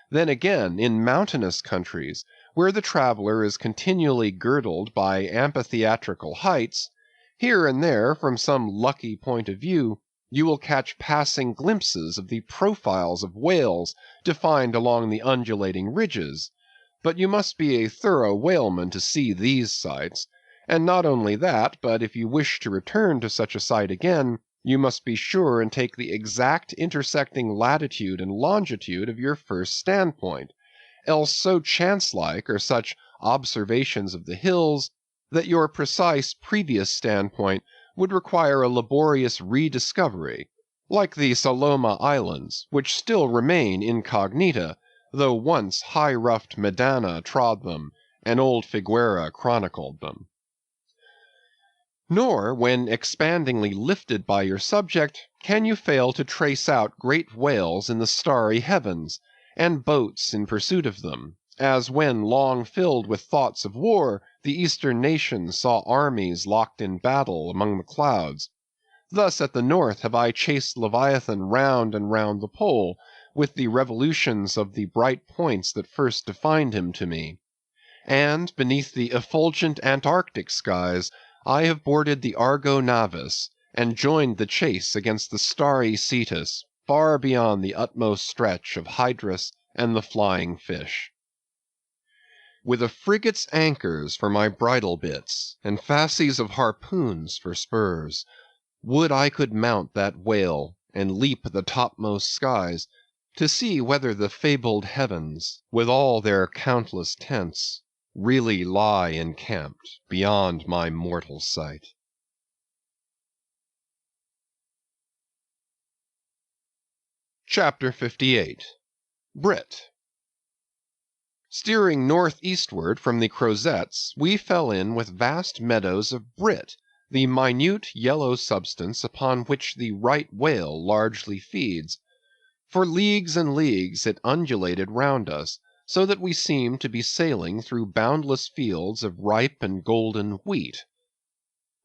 Then again, in mountainous countries, where the traveller is continually girdled by amphitheatrical heights, here and there, from some lucky point of view, You will catch passing glimpses of the profiles of whales defined along the undulating ridges, but you must be a thorough whaleman to see these sights, and not only that, but if you wish to return to such a sight again, you must be sure and take the exact intersecting latitude and longitude of your first standpoint, else so chance-like are such observations of the hills that your precise previous standpoint would require a laborious rediscovery, like the Saloma Islands, which still remain incognita, though once high-ruffed Medana trod them, and old Figuera chronicled them. Nor, when expandingly lifted by your subject, can you fail to trace out great whales in the starry heavens, and boats in pursuit of them, as when, long filled with thoughts of war, the Eastern nations saw armies locked in battle among the clouds. Thus at the north have I chased Leviathan round and round the pole, with the revolutions of the bright points that first defined him to me. And, beneath the effulgent Antarctic skies, I have boarded the Argo Navis, and joined the chase against the starry Cetus, far beyond the utmost stretch of Hydrus and the flying fish. With a frigate's anchors for my bridle bits, and fasces of harpoons for spurs, would I could mount that whale, and leap the topmost skies, to see whether the fabled heavens, with all their countless tents, really lie encamped beyond my mortal sight. Chapter 58. Brit. Steering northeastward from the Crozettes, we fell in with vast meadows of brit, the minute yellow substance upon which the right whale largely feeds. For leagues and leagues it undulated round us, so that we seemed to be sailing through boundless fields of ripe and golden wheat.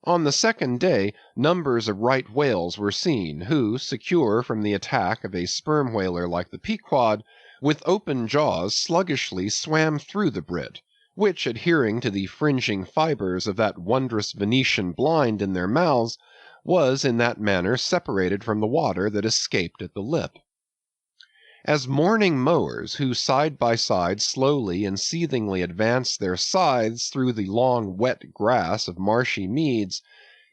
On the second day, numbers of right whales were seen, who, secure from the attack of a sperm whaler like the Pequod, with open jaws sluggishly swam through the brit, which, adhering to the fringing fibers of that wondrous Venetian blind in their mouths, was in that manner separated from the water that escaped at the lip. As morning mowers, who side by side slowly and seethingly advance their scythes through the long wet grass of marshy meads,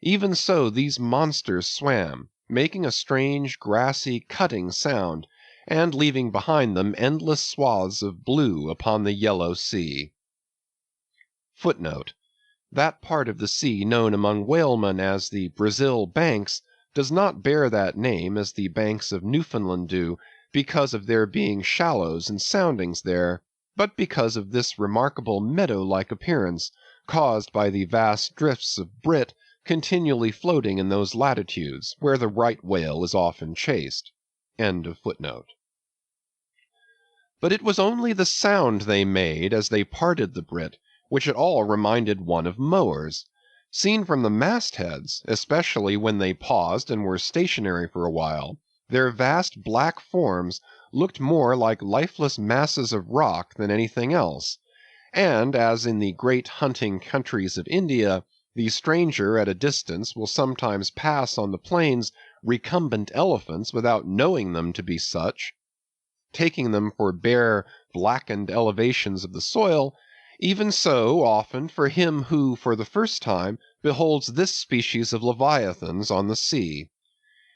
even so these monsters swam, making a strange grassy cutting sound, and leaving behind them endless swaths of blue upon the yellow sea. Footnote: that part of the sea known among whalemen as the Brazil Banks does not bear that name as the banks of Newfoundland do, because of there being shallows and soundings there, but because of this remarkable meadow-like appearance, caused by the vast drifts of brit continually floating in those latitudes where the right whale is often chased. End of footnote. But it was only the sound they made as they parted the brit, which at all reminded one of mowers. Seen from the mastheads, especially when they paused and were stationary for a while, their vast black forms looked more like lifeless masses of rock than anything else, and as in the great hunting countries of India, the stranger at a distance will sometimes pass on the plains recumbent elephants without knowing them to be such, taking them for bare, blackened elevations of the soil, even so often for him who for the first time beholds this species of leviathans on the sea.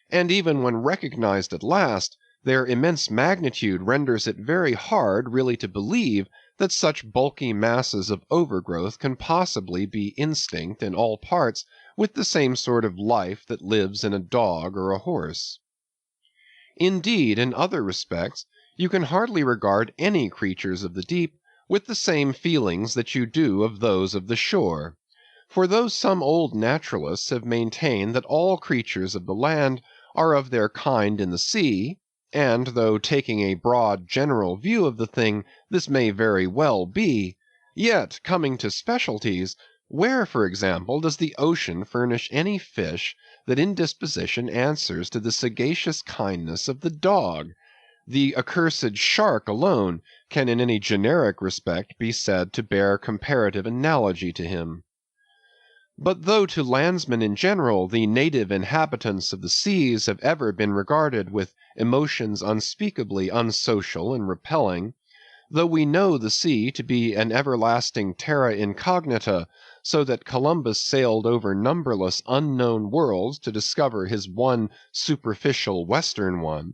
And even when recognized at last, their immense magnitude renders it very hard really to believe that such bulky masses of overgrowth can possibly be instinct in all parts with the same sort of life that lives in a dog or a horse. Indeed, in other respects, you can hardly regard any creatures of the deep with the same feelings that you do of those of the shore. For though some old naturalists have maintained that all creatures of the land are of their kind in the sea, and though taking a broad general view of the thing this may very well be, yet coming to specialties, where, for example, does the ocean furnish any fish that in disposition answers to the sagacious kindness of the dog? The accursed shark alone can in any generic respect be said to bear comparative analogy to him. But though to landsmen in general the native inhabitants of the seas have ever been regarded with emotions unspeakably unsocial and repelling, though we know the sea to be an everlasting terra incognita, so that Columbus sailed over numberless unknown worlds to discover his one superficial western one,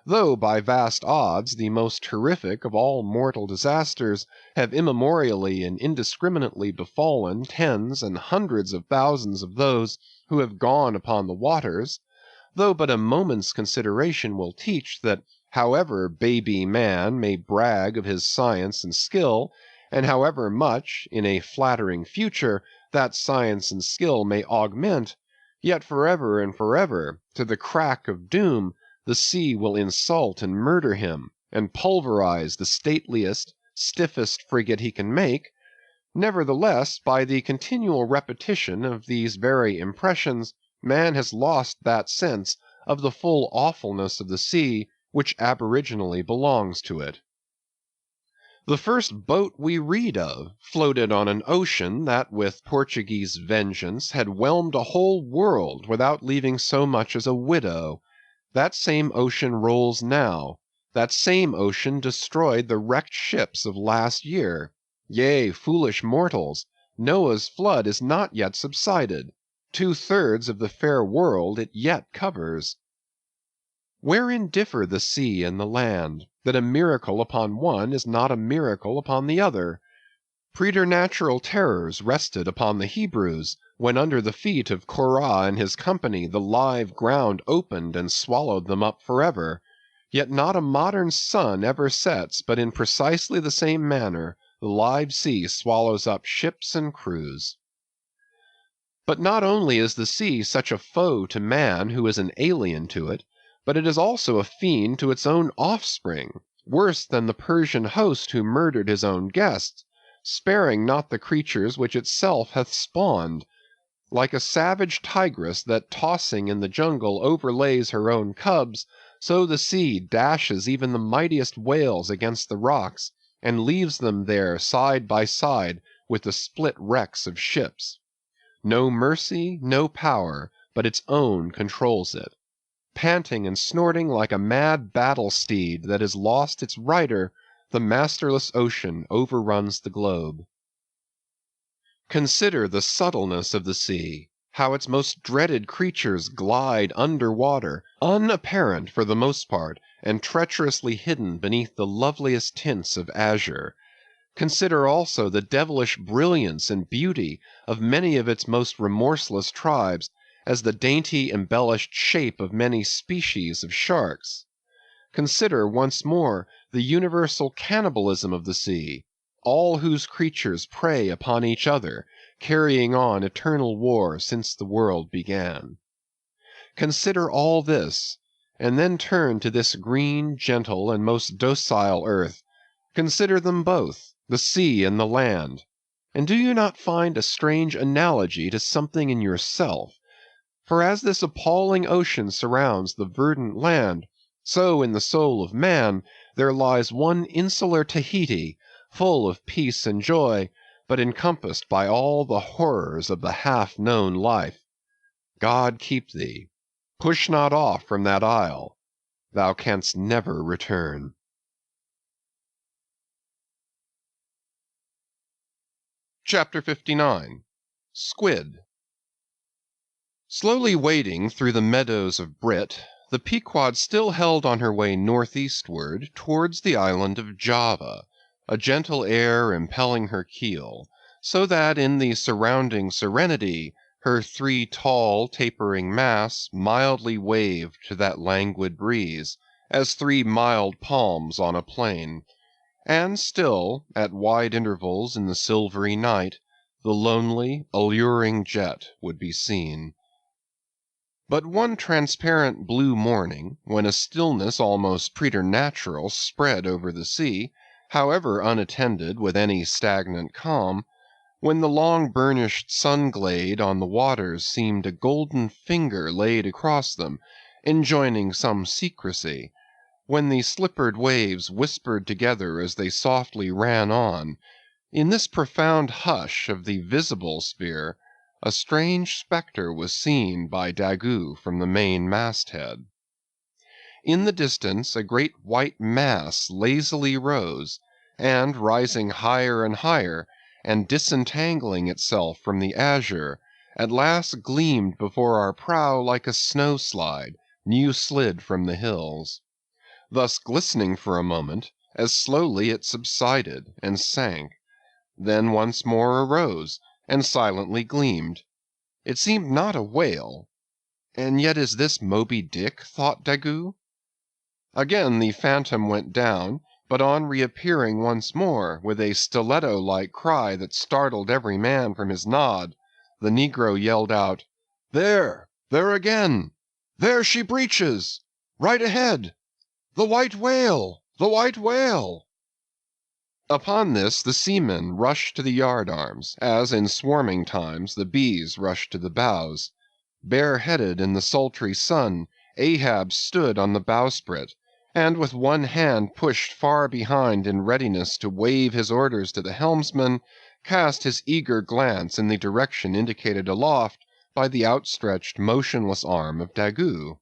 though by vast odds the most terrific of all mortal disasters have immemorially and indiscriminately befallen tens and hundreds of thousands of those who have gone upon the waters, though but a moment's consideration will teach that however baby man may brag of his science and skill, and however much, in a flattering future, that science and skill may augment, yet forever and forever, to the crack of doom, the sea will insult and murder him, and pulverize the stateliest, stiffest frigate he can make. Nevertheless, by the continual repetition of these very impressions, man has lost that sense of the full awfulness of the sea which aboriginally belongs to it. The first boat we read of floated on an ocean that with Portuguese vengeance had whelmed a whole world without leaving so much as a widow. That same ocean rolls now. That same ocean destroyed the wrecked ships of last year. Yea, foolish mortals, Noah's flood is not yet subsided. 2/3 of the fair world it yet covers. Wherein differ the sea and the land, that a miracle upon one is not a miracle upon the other? Preternatural terrors rested upon the Hebrews, when under the feet of Korah and his company the live ground opened and swallowed them up forever. Yet not a modern sun ever sets but in precisely the same manner the live sea swallows up ships and crews. But not only is the sea such a foe to man who is an alien to it, but it is also a fiend to its own offspring, worse than the Persian host who murdered his own guests, sparing not the creatures which itself hath spawned. Like a savage tigress that tossing in the jungle overlays her own cubs, so the sea dashes even the mightiest whales against the rocks, and leaves them there side by side with the split wrecks of ships. No mercy, no power, but its own controls it. Panting and snorting like a mad battle steed that has lost its rider, the masterless ocean overruns the globe. Consider the subtleness of the sea, how its most dreaded creatures glide under water, unapparent for the most part, and treacherously hidden beneath the loveliest tints of azure. Consider also the devilish brilliance and beauty of many of its most remorseless tribes, as the dainty embellished shape of many species of sharks. Consider once more the universal cannibalism of the sea, all whose creatures prey upon each other, carrying on eternal war since the world began. Consider all this, and then turn to this green, gentle, and most docile earth. Consider them both, the sea and the land, and do you not find a strange analogy to something in yourself? For as this appalling ocean surrounds the verdant land, so in the soul of man there lies one insular Tahiti, full of peace and joy, but encompassed by all the horrors of the half-known life. God keep thee. Push not off from that isle. Thou canst never return. Chapter 59. Squid. Slowly wading through the meadows of Brit, the Pequod still held on her way northeastward towards the island of Java, a gentle air impelling her keel, so that in the surrounding serenity her 3 tall tapering masts mildly waved to that languid breeze, as 3 mild palms on a plain. And still, at wide intervals in the silvery night, the lonely, alluring jet would be seen. But one transparent blue morning, when a stillness almost preternatural spread over the sea, however unattended with any stagnant calm, when the long burnished sun-glade on the waters seemed a golden finger laid across them, enjoining some secrecy, when the slippered waves whispered together as they softly ran on, in this profound hush of the visible sphere, a strange spectre was seen by Daggoo from the main masthead. In the distance a great white mass lazily rose, and rising higher and higher, and disentangling itself from the azure, at last gleamed before our prow like a snow-slide, new slid from the hills. Thus glistening for a moment, as slowly it subsided and sank, then once more arose, and silently gleamed. It seemed not a whale. And yet is this Moby Dick, thought Daggoo? Again the phantom went down, but on reappearing once more, with a stiletto-like cry that startled every man from his nod, the negro yelled out, "There! There again! There she breaches! Right ahead! The white whale! The white whale!" Upon this the seamen rushed to the yard-arms, as in swarming times the bees rush to the bows. Bareheaded in the sultry sun, Ahab stood on the bowsprit, and with one hand pushed far behind in readiness to wave his orders to the helmsman, cast his eager glance in the direction indicated aloft by the outstretched motionless arm of Daggoo.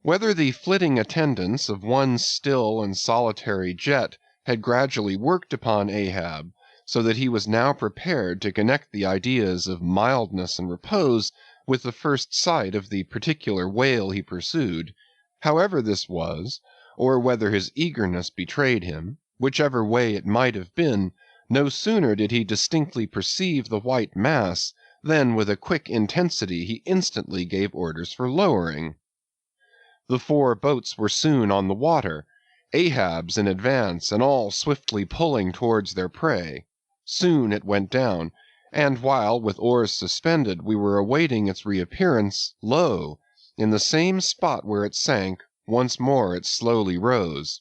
Whether the flitting attendance of one still and solitary jet had gradually worked upon Ahab, so that he was now prepared to connect the ideas of mildness and repose with the first sight of the particular whale he pursued, however this was, or whether his eagerness betrayed him, whichever way it might have been, no sooner did he distinctly perceive the white mass, than with a quick intensity he instantly gave orders for lowering. The 4 boats were soon on the water, Ahab's in advance, and all swiftly pulling towards their prey. Soon it went down, and while, with oars suspended, we were awaiting its reappearance, lo! in the same spot where it sank, once more it slowly rose.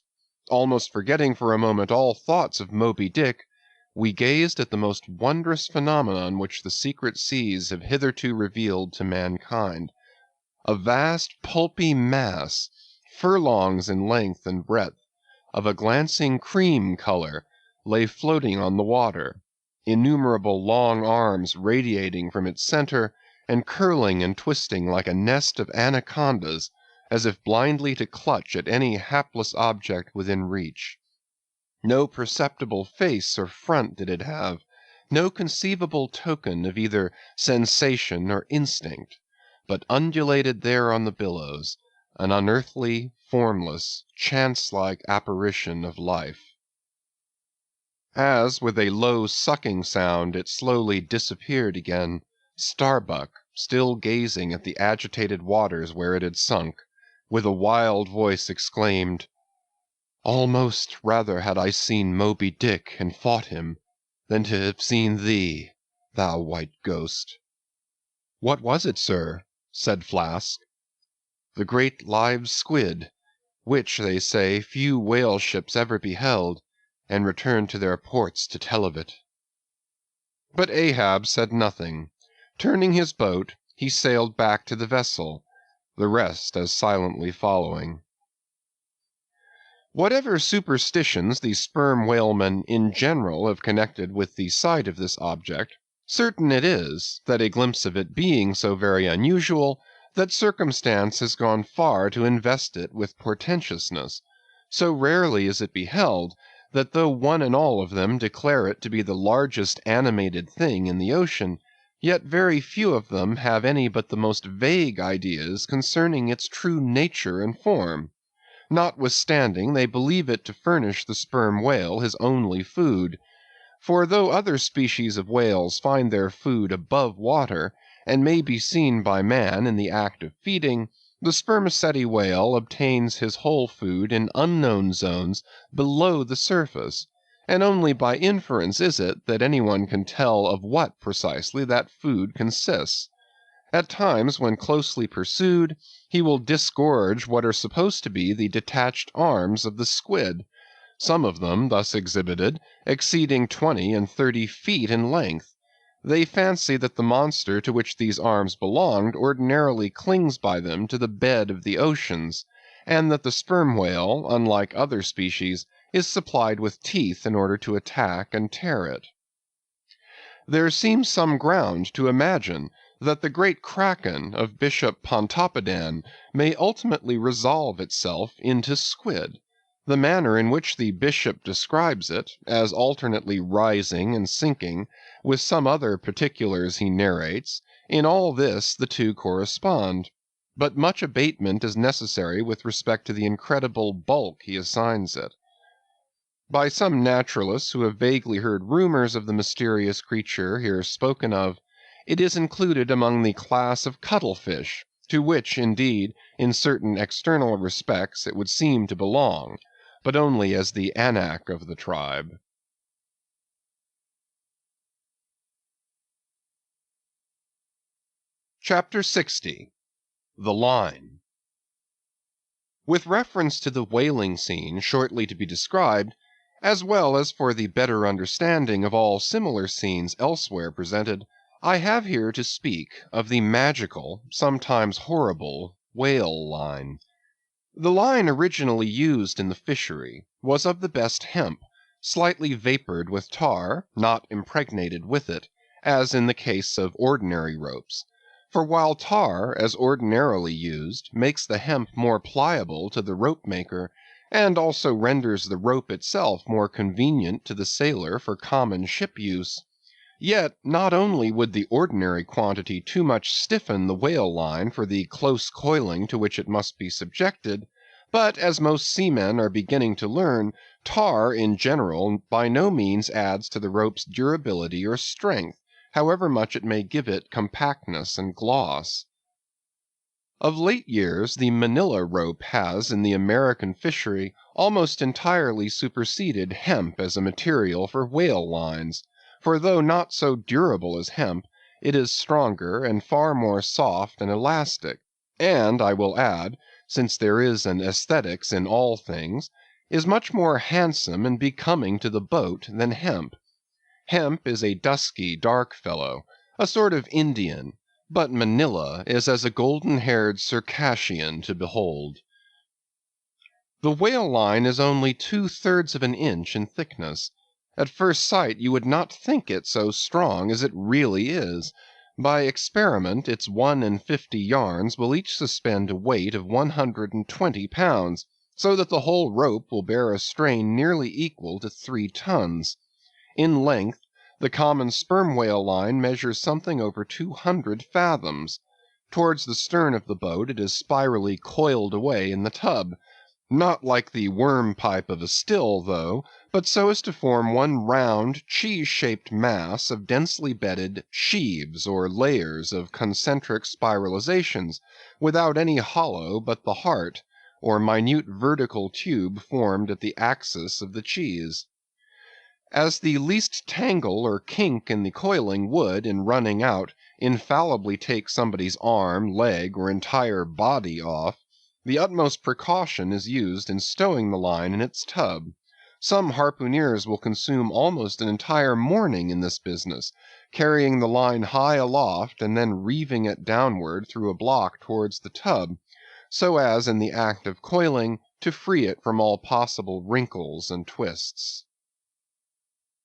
Almost forgetting for a moment all thoughts of Moby Dick, we gazed at the most wondrous phenomenon which the secret seas have hitherto revealed to mankind. A vast pulpy mass, furlongs in length and breadth, of a glancing cream color, lay floating on the water, innumerable long arms radiating from its center, and curling and twisting like a nest of anacondas, as if blindly to clutch at any hapless object within reach. No perceptible face or front did it have, no conceivable token of either sensation or instinct, but undulated there on the billows, an unearthly, formless, chance-like apparition of life. As, with a low sucking sound, it slowly disappeared again, Starbuck, still gazing at the agitated waters where it had sunk, with a wild voice exclaimed, "Almost rather had I seen Moby Dick and fought him, than to have seen thee, thou white ghost." "What was it, sir?" said Flask. "The great live squid, which, they say, few whale ships ever beheld, and returned to their ports to tell of it." But Ahab said nothing. Turning his boat, he sailed back to the vessel, the rest as silently following. Whatever superstitions the sperm whalemen in general have connected with the sight of this object, certain it is, that a glimpse of it being so very unusual, that circumstance has gone far to invest it with portentousness. So rarely is it beheld, that though one and all of them declare it to be the largest animated thing in the ocean, yet very few of them have any but the most vague ideas concerning its true nature and form. Notwithstanding, they believe it to furnish the sperm whale his only food. For though other species of whales find their food above water, and may be seen by man in the act of feeding, the spermaceti whale obtains his whole food in unknown zones below the surface, and only by inference is it that anyone can tell of what precisely that food consists. At times, when closely pursued, he will disgorge what are supposed to be the detached arms of the squid, some of them, thus exhibited, exceeding 20 and 30 feet in length. They fancy that the monster to which these arms belonged ordinarily clings by them to the bed of the oceans, and that the sperm whale, unlike other species, is supplied with teeth in order to attack and tear it. there seems some ground to imagine that the great kraken of Bishop Pontoppidan may ultimately resolve itself into squid. The manner in which the bishop describes it, as alternately rising and sinking, with some other particulars he narrates, in all this the two correspond. But much abatement is necessary with respect to the incredible bulk he assigns it. By some naturalists who have vaguely heard rumors of the mysterious creature here spoken of, it is included among the class of cuttlefish, to which, indeed, in certain external respects it would seem to belong, but only as the anak of the tribe. Chapter 60. The Line. With reference to the whaling scene shortly to be described, as well as for the better understanding of all similar scenes elsewhere presented, I have here to speak of the magical, sometimes horrible, whale line. The line originally used in the fishery was of the best hemp, slightly vapored with tar, not impregnated with it, as in the case of ordinary ropes. For while tar, as ordinarily used, makes the hemp more pliable to the rope maker, and also renders the rope itself more convenient to the sailor for common ship use, yet not only would the ordinary quantity too much stiffen the whale line for the close coiling to which it must be subjected, but as most seamen are beginning to learn, tar in general by no means adds to the rope's durability or strength, however much it may give it compactness and gloss. Of late years the Manila rope has in the American fishery almost entirely superseded hemp as a material for whale lines, for though not so durable as hemp, it is stronger and far more soft and elastic, and I will add, since there is an aesthetics in all things, is much more handsome and becoming to the boat than hemp. Hemp is a dusky, dark fellow, a sort of Indian, but Manila is as a golden-haired Circassian to behold. The whale line is only 2/3 of an inch in thickness. At first sight you would not think it so strong as it really is. By experiment its 1 in 50 yarns will each suspend a weight of 120 pounds, so that the whole rope will bear a strain nearly equal to 3 tons. In length, the common sperm whale line measures something over 200 fathoms. Towards the stern of the boat it is spirally coiled away in the tub, not like the worm pipe of a still, though, but so as to form one round, cheese-shaped mass of densely bedded sheaves or layers of concentric spiralizations, without any hollow but the heart, or minute vertical tube formed at the axis of the cheese. As the least tangle or kink in the coiling would, in running out, infallibly take somebody's arm, leg, or entire body off, the utmost precaution is used in stowing the line in its tub. Some harpooneers will consume almost an entire morning in this business, carrying the line high aloft and then reeving it downward through a block towards the tub, so as in the act of coiling to free it from all possible wrinkles and twists.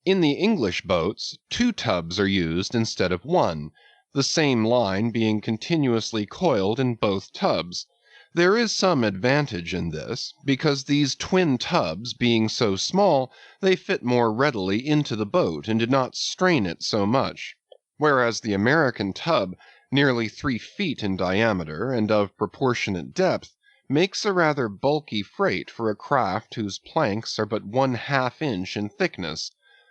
In the English boats, 2 tubs are used instead of 1, the same line being continuously coiled in both tubs. There is some advantage in this, because these twin tubs being so small, they fit more readily into the boat and do not strain it so much, whereas the American tub, nearly 3 feet in diameter and of proportionate depth, makes a rather bulky freight for a craft whose planks are but 1/2 inch in thickness.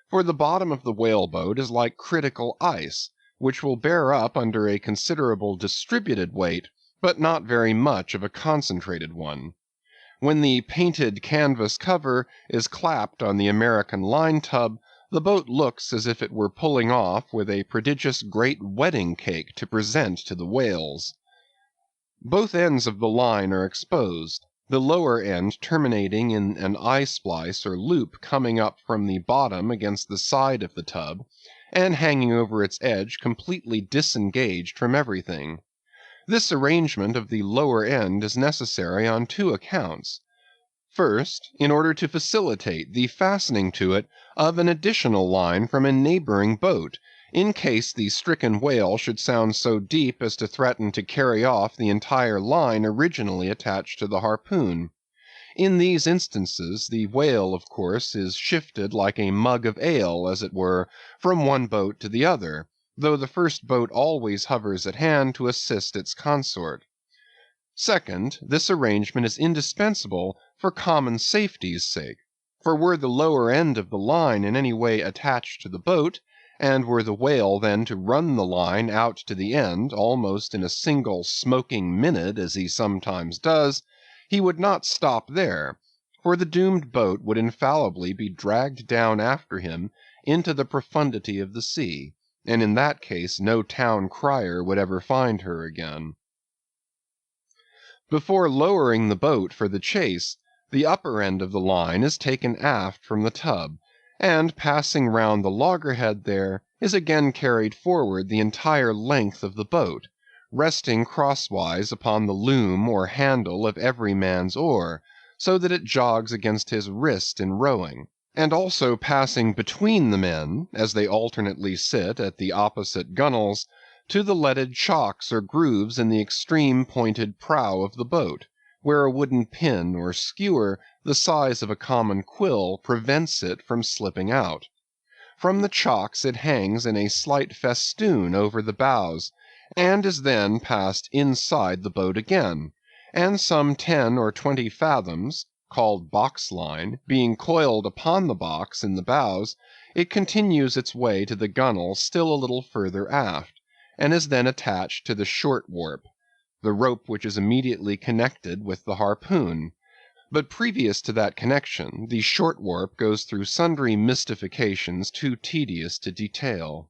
For the bottom of the whaleboat is like critical ice, which will bear up under a considerable distributed weight, but not very much of a concentrated one. When the painted canvas cover is clapped on the American line tub, the boat looks as if it were pulling off with a prodigious great wedding cake to present to the whales. Both ends of the line are exposed, the lower end terminating in an eye-splice or loop coming up from the bottom against the side of the tub, and hanging over its edge completely disengaged from everything. This arrangement of the lower end is necessary on 2 accounts. First, in order to facilitate the fastening to it of an additional line from a neighboring boat, in case the stricken whale should sound so deep as to threaten to carry off the entire line originally attached to the harpoon. In these instances, the whale, of course, is shifted like a mug of ale, as it were, from one boat to the other, though the first boat always hovers at hand to assist its consort. Second, this arrangement is indispensable for common safety's sake, for were the lower end of the line in any way attached to the boat, and were the whale then to run the line out to the end almost in a single smoking minute, as he sometimes does, he would not stop there, for the doomed boat would infallibly be dragged down after him into the profundity of the sea, and in that case no town crier would ever find her again. Before lowering the boat for the chase, the upper end of the line is taken aft from the tub, and passing round the loggerhead there, is again carried forward the entire length of the boat, resting crosswise upon the loom or handle of every man's oar, so that it jogs against his wrist in rowing, and also passing between the men, as they alternately sit at the opposite gunwales, to the leaded chocks or grooves in the extreme pointed prow of the boat, where a wooden pin or skewer the size of a common quill prevents it from slipping out. From the chocks it hangs in a slight festoon over the bows, and is then passed inside the boat again, and some 10 or 20 fathoms, called box line, being coiled upon the box in the bows, it continues its way to the gunwale still a little further aft, and is then attached to the short warp, the rope which is immediately connected with the harpoon. But previous to that connection, the short warp goes through sundry mystifications too tedious to detail.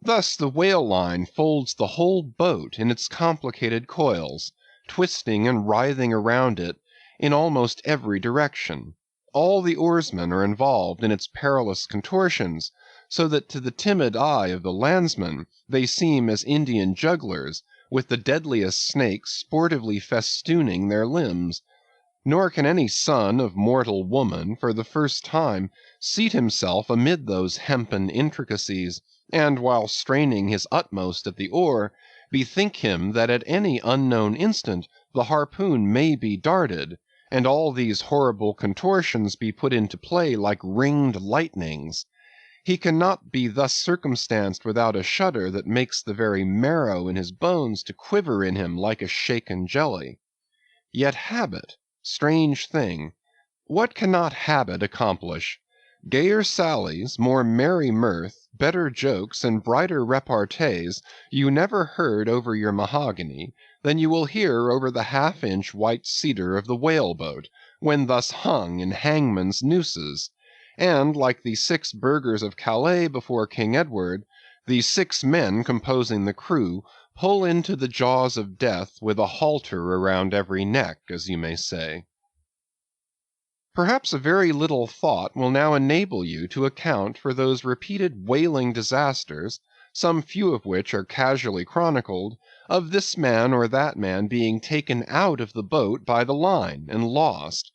Thus the whale line folds the whole boat in its complicated coils, twisting and writhing around it in almost every direction. All the oarsmen are involved in its perilous contortions, so that to the timid eye of the landsman they seem as Indian jugglers, with the deadliest snakes sportively festooning their limbs. Nor can any son of mortal woman for the first time seat himself amid those hempen intricacies, and while straining his utmost at the oar, bethink him that at any unknown instant the harpoon may be darted, and all these horrible contortions be put into play like ringed lightnings. He cannot be thus circumstanced without a shudder that makes the very marrow in his bones to quiver in him like a shaken jelly. Yet habit, strange thing, what cannot habit accomplish? Gayer sallies, more merry mirth, better jokes, and brighter repartees you never heard over your mahogany than you will hear over the half-inch white cedar of the whale-boat, when thus hung in hangman's nooses; and, like the 6 burghers of Calais before King Edward, the 6 men composing the crew pull into the jaws of death with a halter around every neck, as you may say. Perhaps a very little thought will now enable you to account for those repeated whaling disasters, some few of which are casually chronicled, of this man or that man being taken out of the boat by the line and lost.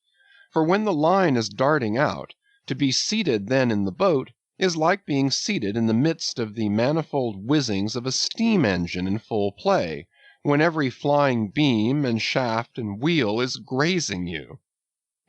For when the line is darting out, to be seated then in the boat is like being seated in the midst of the manifold whizzings of a steam engine in full play, when every flying beam and shaft and wheel is grazing you.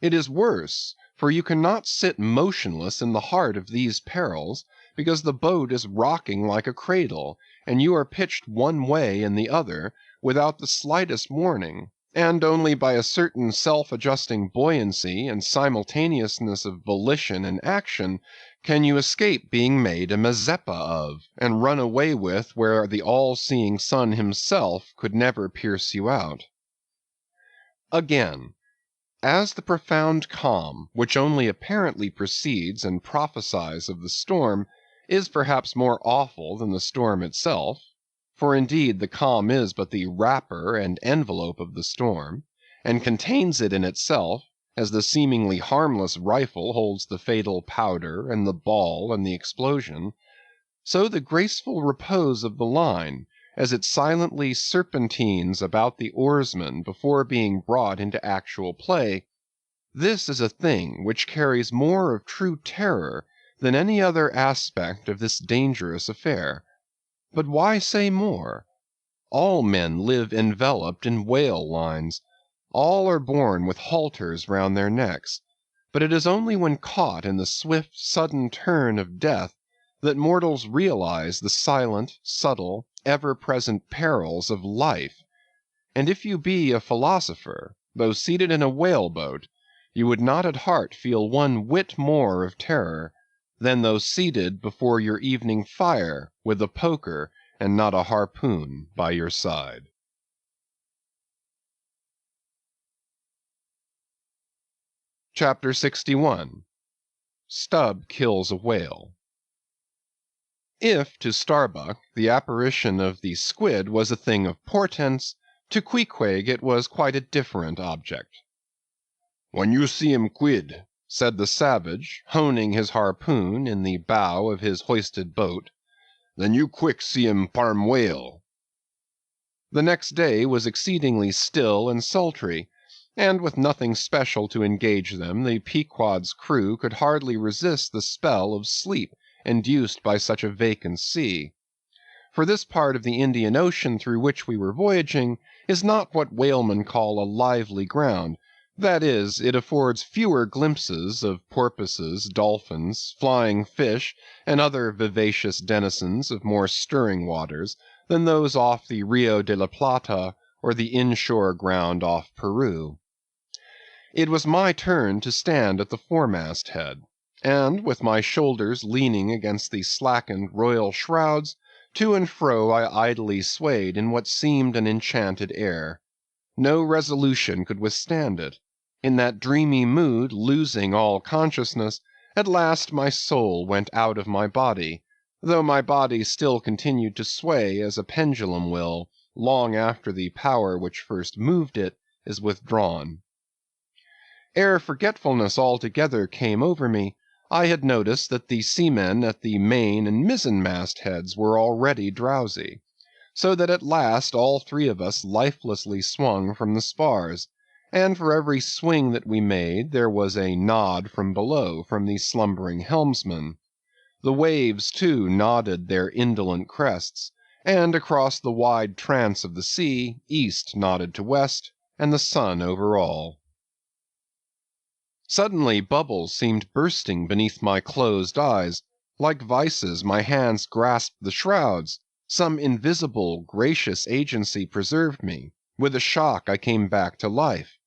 It is worse, for you cannot sit motionless in the heart of these perils, because the boat is rocking like a cradle, and you are pitched one way and the other, without the slightest warning, and only by a certain self-adjusting buoyancy and simultaneousness of volition and action can you escape being made a Mazeppa of, and run away with where the all-seeing sun himself could never pierce you out. Again, as the profound calm, which only apparently precedes and prophesies of the storm, is perhaps more awful than the storm itself, for indeed the calm is but the wrapper and envelope of the storm, and contains it in itself, as the seemingly harmless rifle holds the fatal powder and the ball and the explosion, so the graceful repose of the line, as it silently serpentines about the oarsmen before being brought into actual play, this is a thing which carries more of true terror than any other aspect of this dangerous affair. But why say more? All men live enveloped in whale lines. All are born with halters round their necks. But it is only when caught in the swift, sudden turn of death that mortals realize the silent, subtle, ever-present perils of life. And if you be a philosopher, though seated in a whale-boat, you would not at heart feel one whit more of terror than though seated before your evening fire with a poker and not a harpoon by your side. Chapter 61. Stubb Kills a Whale. If to Starbuck the apparition of the squid was a thing of portents, to Queequeg it was quite a different object. "When you see him quid," said the savage, honing his harpoon in the bow of his hoisted boat, "then you quick see him parm whale." The next day was exceedingly still and sultry, and with nothing special to engage them, the Pequod's crew could hardly resist the spell of sleep induced by such a vacant sea. For this part of the Indian Ocean through which we were voyaging is not what whalemen call a lively ground; that is, it affords fewer glimpses of porpoises, dolphins, flying fish, and other vivacious denizens of more stirring waters, than those off the Rio de la Plata or the inshore ground off Peru. It was my turn to stand at the foremast head, and, with my shoulders leaning against the slackened royal shrouds, to and fro I idly swayed in what seemed an enchanted air. No resolution could withstand it. In that dreamy mood, losing all consciousness, at last my soul went out of my body, though my body still continued to sway as a pendulum will, long after the power which first moved it is withdrawn. Ere forgetfulness altogether came over me, I had noticed that the seamen at the main and mizzen-mast heads were already drowsy, so that at last all three of us lifelessly swung from the spars, and for every swing that we made there was a nod from below from the slumbering helmsman. The waves, too, nodded their indolent crests, and across the wide trance of the sea, east nodded to west, and the sun over all. Suddenly bubbles seemed bursting beneath my closed eyes. Like vices, my hands grasped the shrouds. Some invisible, gracious agency preserved me. With a shock I came back to life.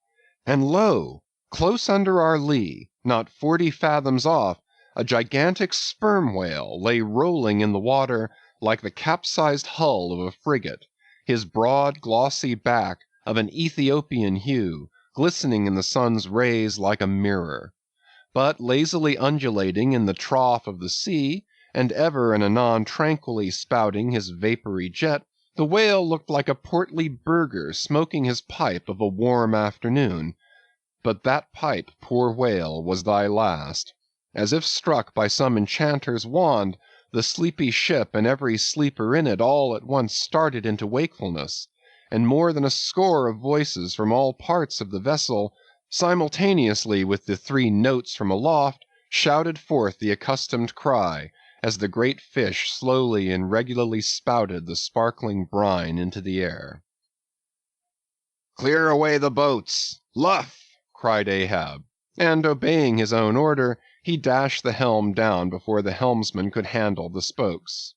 And lo! close under our lee, not 40 fathoms off, a gigantic sperm whale lay rolling in the water like the capsized hull of a frigate, his broad, glossy back of an Ethiopian hue, glistening in the sun's rays like a mirror. But lazily undulating in the trough of the sea, and ever and anon tranquilly spouting his vapory jet, the whale looked like a portly burgher smoking his pipe of a warm afternoon. But that pipe, poor whale, was thy last. As if struck by some enchanter's wand, the sleepy ship and every sleeper in it all at once started into wakefulness, and more than a score of voices from all parts of the vessel, simultaneously with the 3 notes from aloft, shouted forth the accustomed cry, as the great fish slowly and regularly spouted the sparkling brine into the air. "Clear away the boats! Luff!" cried Ahab, and obeying his own order, he dashed the helm down before the helmsman could handle the spokes.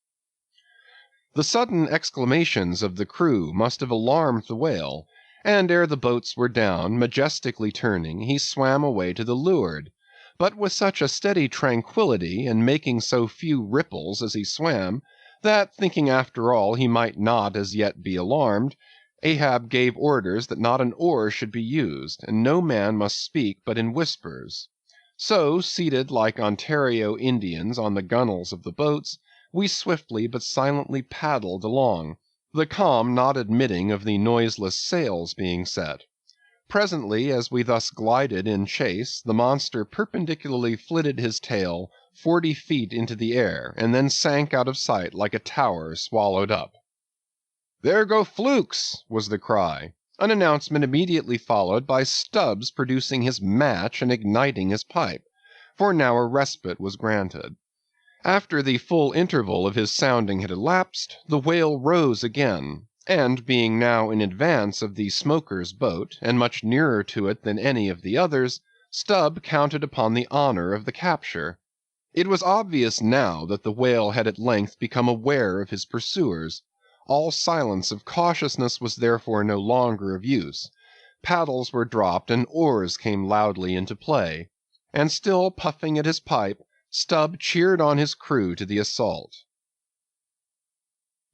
The sudden exclamations of the crew must have alarmed the whale, and ere the boats were down, majestically turning, he swam away to the leeward, but with such a steady tranquillity, and making so few ripples as he swam, that, thinking after all he might not as yet be alarmed, Ahab gave orders that not an oar should be used, and no man must speak but in whispers. So, seated like Ontario Indians on the gunwales of the boats, we swiftly but silently paddled along, the calm not admitting of the noiseless sails being set. Presently, as we thus glided in chase, the monster perpendicularly flitted his tail 40 feet into the air, and then sank out of sight like a tower swallowed up. "There go flukes!" was the cry, an announcement immediately followed by Stubb's producing his match and igniting his pipe, for now a respite was granted. After the full interval of his sounding had elapsed, the whale rose again, and being now in advance of the smoker's boat, and much nearer to it than any of the others, Stubb counted upon the honor of the capture. It was obvious now that the whale had at length become aware of his pursuers. All silence of cautiousness was therefore no longer of use. Paddles were dropped and oars came loudly into play, and still puffing at his pipe, Stubb cheered on his crew to the assault.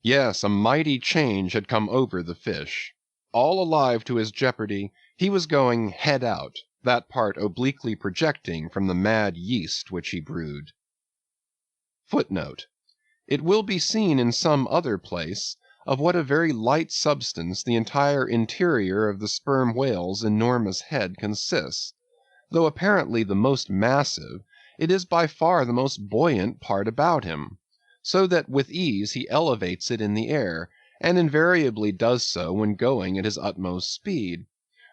Yes, a mighty change had come over the fish. All alive to his jeopardy, he was going head out, that part obliquely projecting from the mad yeast which he brewed. Footnote: it will be seen in some other place of what a very light substance the entire interior of the sperm whale's enormous head consists. Though apparently the most massive, it is by far the most buoyant part about him, so that with ease he elevates it in the air, and invariably does so when going at his utmost speed.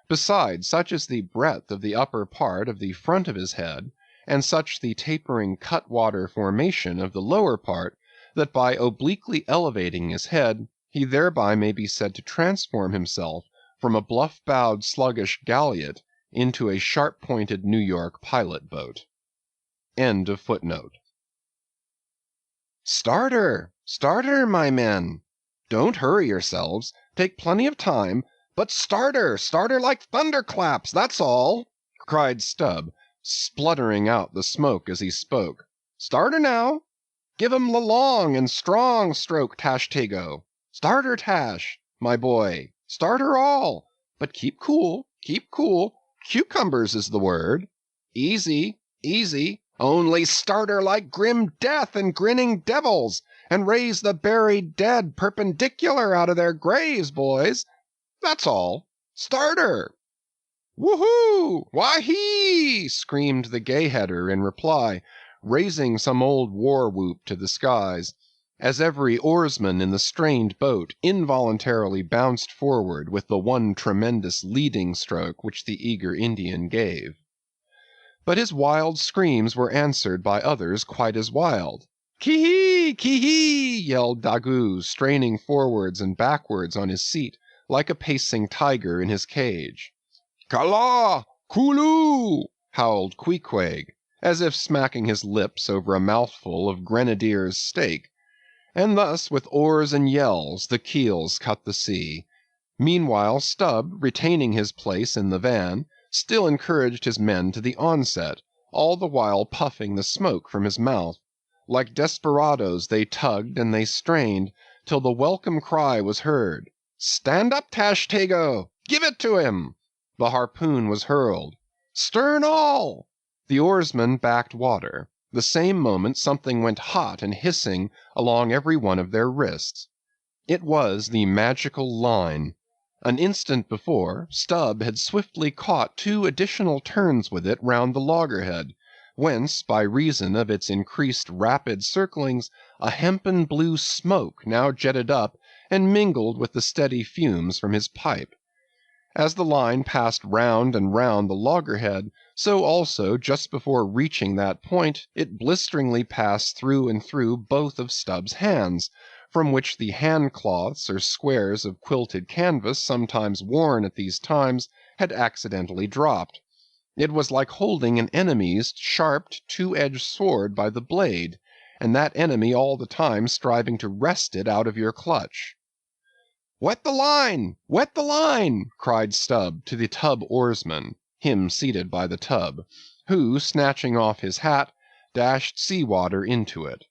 Besides, such is the breadth of the upper part of the front of his head, and such the tapering cutwater formation of the lower part, that by obliquely elevating his head, he thereby may be said to transform himself from a bluff-bowed sluggish galliot into a sharp-pointed New York pilot boat. End of footnote. Starter! Starter, my men! Don't hurry yourselves, take plenty of time, but starter! Starter like thunderclaps, that's all! cried Stubb, spluttering out the smoke as he spoke. Starter now! Give 'em the long and strong stroke, Tashtego! Starter, Tash, my boy, starter all! But keep cool, keep cool, cucumbers is the word. Easy, easy, only starter like grim death and grinning devils, and raise the buried dead perpendicular out of their graves, boys. That's all. Starter! Woohoo! Wahee! Screamed the gay-header in reply, raising some old war-whoop to the skies, as every oarsman in the strained boat involuntarily bounced forward with the one tremendous leading stroke which the eager Indian gave. But his wild screams were answered by others quite as wild. Ki-hee! Ki-hee! Yelled Daggoo, straining forwards and backwards on his seat, like a pacing tiger in his cage. Kala! Kulu! Howled Queequeg, as if smacking his lips over a mouthful of grenadier's steak. And thus, with oars and yells, the keels cut the sea. Meanwhile, Stubb, retaining his place in the van, still encouraged his men to the onset, all the while puffing the smoke from his mouth. Like desperadoes they tugged and they strained, till the welcome cry was heard. Stand up, Tashtego! Give it to him! The harpoon was hurled. Stern all! The oarsmen backed water. The same moment something went hot and hissing along every one of their wrists. It was the magical line. An instant before, Stubb had swiftly caught 2 additional turns with it round the loggerhead, whence, by reason of its increased rapid circlings, a hempen blue smoke now jetted up and mingled with the steady fumes from his pipe. As the line passed round and round the loggerhead, so also, just before reaching that point, it blisteringly passed through and through both of Stubb's hands, from which the hand-cloths or squares of quilted canvas sometimes worn at these times had accidentally dropped. It was like holding an enemy's sharped, 2-edged sword by the blade, and that enemy all the time striving to wrest it out of your clutch. Wet the line! Wet the line! Cried Stubb to the tub oarsman, him seated by the tub, who, snatching off his hat, dashed sea-water into it.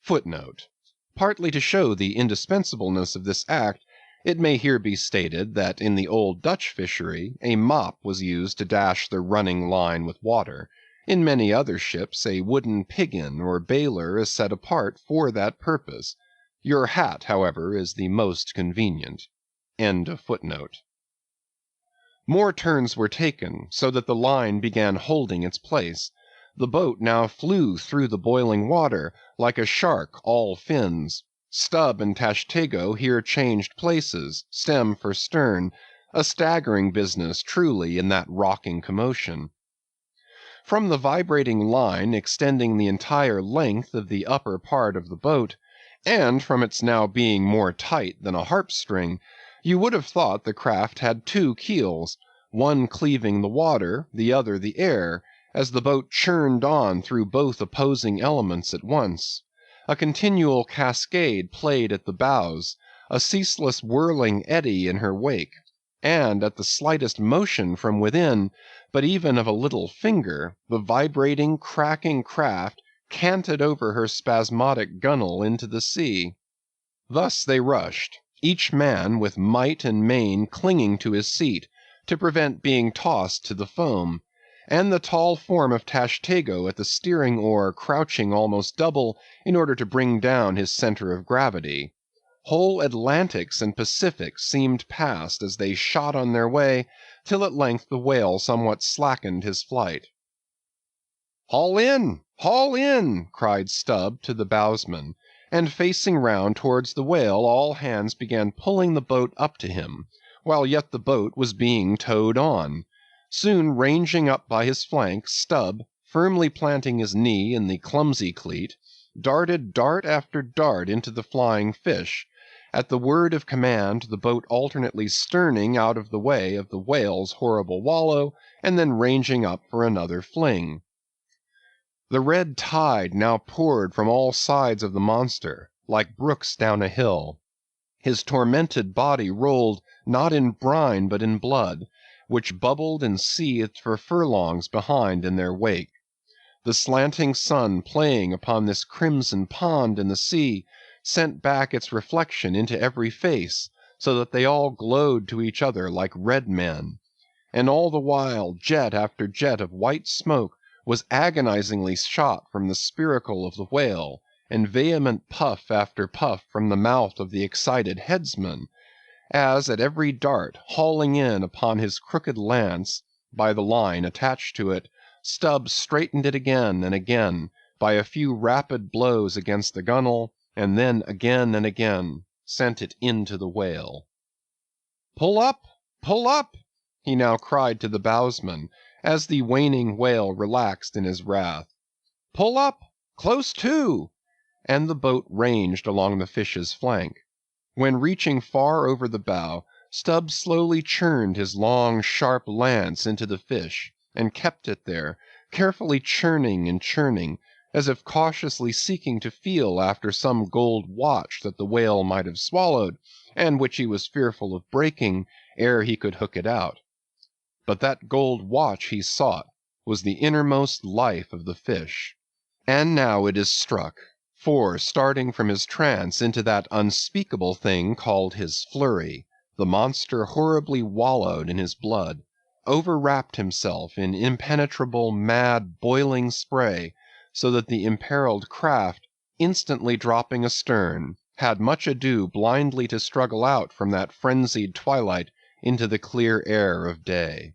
Footnote: partly to show the indispensableness of this act, it may here be stated that in the old Dutch fishery a mop was used to dash the running line with water. In many other ships a wooden piggin or bailer is set apart for that purpose. Your hat, however, is the most convenient. End of footnote. More turns were taken, so that the line began holding its place. The boat now flew through the boiling water, like a shark all fins. Stubb and Tashtego here changed places, stem for stern, a staggering business truly in that rocking commotion. From the vibrating line extending the entire length of the upper part of the boat, and from its now being more tight than a harp string, you would have thought the craft had two keels, one cleaving the water, the other the air, as the boat churned on through both opposing elements at once. A continual cascade played at the bows, a ceaseless whirling eddy in her wake, and at the slightest motion from within, but even of a little finger, the vibrating, cracking craft canted over her spasmodic gunwale into the sea. Thus they rushed, each man with might and main clinging to his seat, to prevent being tossed to the foam, and the tall form of Tashtego at the steering oar crouching almost double in order to bring down his center of gravity. Whole Atlantics and Pacifics seemed passed as they shot on their way, till at length the whale somewhat slackened his flight. "Haul in! Haul in!" cried Stubb to the bowsman, and facing round towards the whale, all hands began pulling the boat up to him, while yet the boat was being towed on. Soon ranging up by his flank, Stubb, firmly planting his knee in the clumsy cleat, darted dart after dart into the flying fish, at the word of command the boat alternately sterning out of the way of the whale's horrible wallow, and then ranging up for another fling. The red tide now poured from all sides of the monster, like brooks down a hill. His tormented body rolled, not in brine but in blood, which bubbled and seethed for furlongs behind in their wake. The slanting sun playing upon this crimson pond in the sea, sent back its reflection into every face, so that they all glowed to each other like red men. And all the while jet after jet of white smoke was agonizingly shot from the spiracle of the whale, and vehement puff after puff from the mouth of the excited headsman, as at every dart, hauling in upon his crooked lance, by the line attached to it, Stubb straightened it again and again, by a few rapid blows against the gunwale, and then again and again sent it into the whale. "Pull up! Pull up!" he now cried to the bowsman, as the waning whale relaxed in his wrath. "Pull up! Close to!" and the boat ranged along the fish's flank. When reaching far over the bow, Stubb slowly churned his long, sharp lance into the fish, and kept it there, carefully churning and churning, as if cautiously seeking to feel after some gold watch that the whale might have swallowed, and which he was fearful of breaking ere he could hook it out. But that gold watch he sought was the innermost life of the fish. And now it is struck, for, starting from his trance into that unspeakable thing called his flurry, the monster horribly wallowed in his blood, overwrapped himself in impenetrable, mad, boiling spray, so that the imperiled craft, instantly dropping astern, had much ado blindly to struggle out from that frenzied twilight into the clear air of day.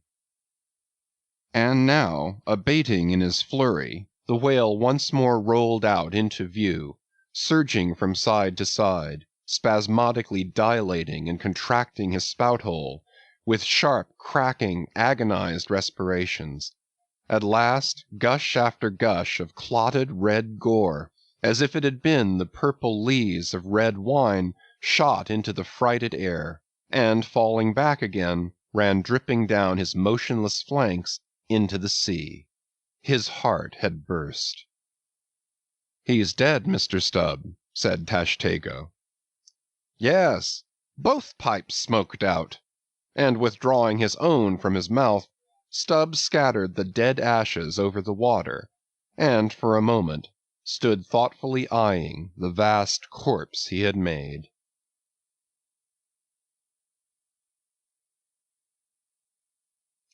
And now, abating in his flurry, the whale once more rolled out into view, surging from side to side, spasmodically dilating and contracting his spout hole, with sharp, cracking, agonized respirations. At last, gush after gush of clotted red gore, as if it had been the purple lees of red wine, shot into the frighted air, and falling back again, ran dripping down his motionless flanks into the sea. His heart had burst. "He's dead, Mr. Stubb," said Tashtego. "Yes, both pipes smoked out," and withdrawing his own from his mouth, Stubb scattered the dead ashes over the water, and for a moment stood thoughtfully eyeing the vast corpse he had made.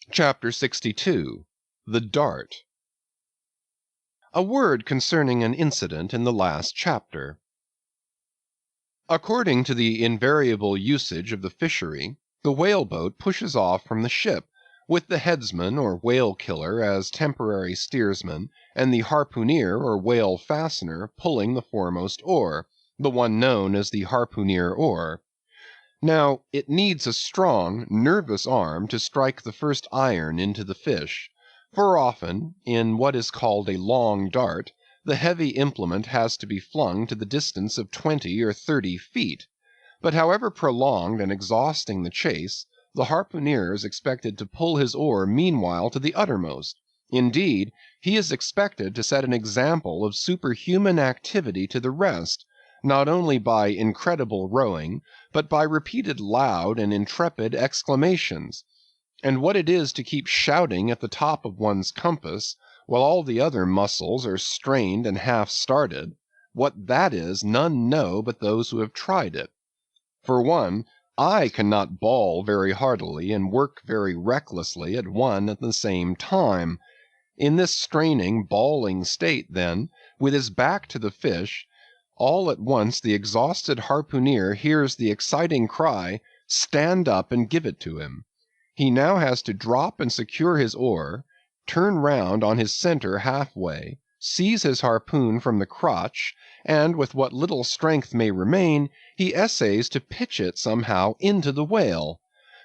Chapter 62. The Dart. A word concerning an incident in the last chapter. According to the invariable usage of the fishery, the whale boat pushes off from the ship, with the headsman or whale killer as temporary steersman, and the harpooneer or whale fastener pulling the foremost oar, the one known as the harpooneer oar. Now, it needs a strong, nervous arm to strike the first iron into the fish, For often, in what is called a long dart, the heavy implement has to be flung to the distance of 20 or 30 feet. But however prolonged and exhausting the chase, the harpooneer is expected to pull his oar meanwhile to the uttermost. Indeed, he is expected to set an example of superhuman activity to the rest, not only by incredible rowing, but by repeated loud and intrepid exclamations. And what it is to keep shouting at the top of one's compass, while all the other muscles are strained and half started, what that is none know but those who have tried it. For one, I cannot bawl very heartily and work very recklessly at one and the same time. In this straining, bawling state, then, with his back to the fish, all at once the exhausted harpooneer hears the exciting cry, "Stand up and give it to him." He now has to drop and secure his oar, turn round on his center halfway, seize his harpoon from the crotch, and with what little strength may remain, he essays to pitch it somehow into the whale.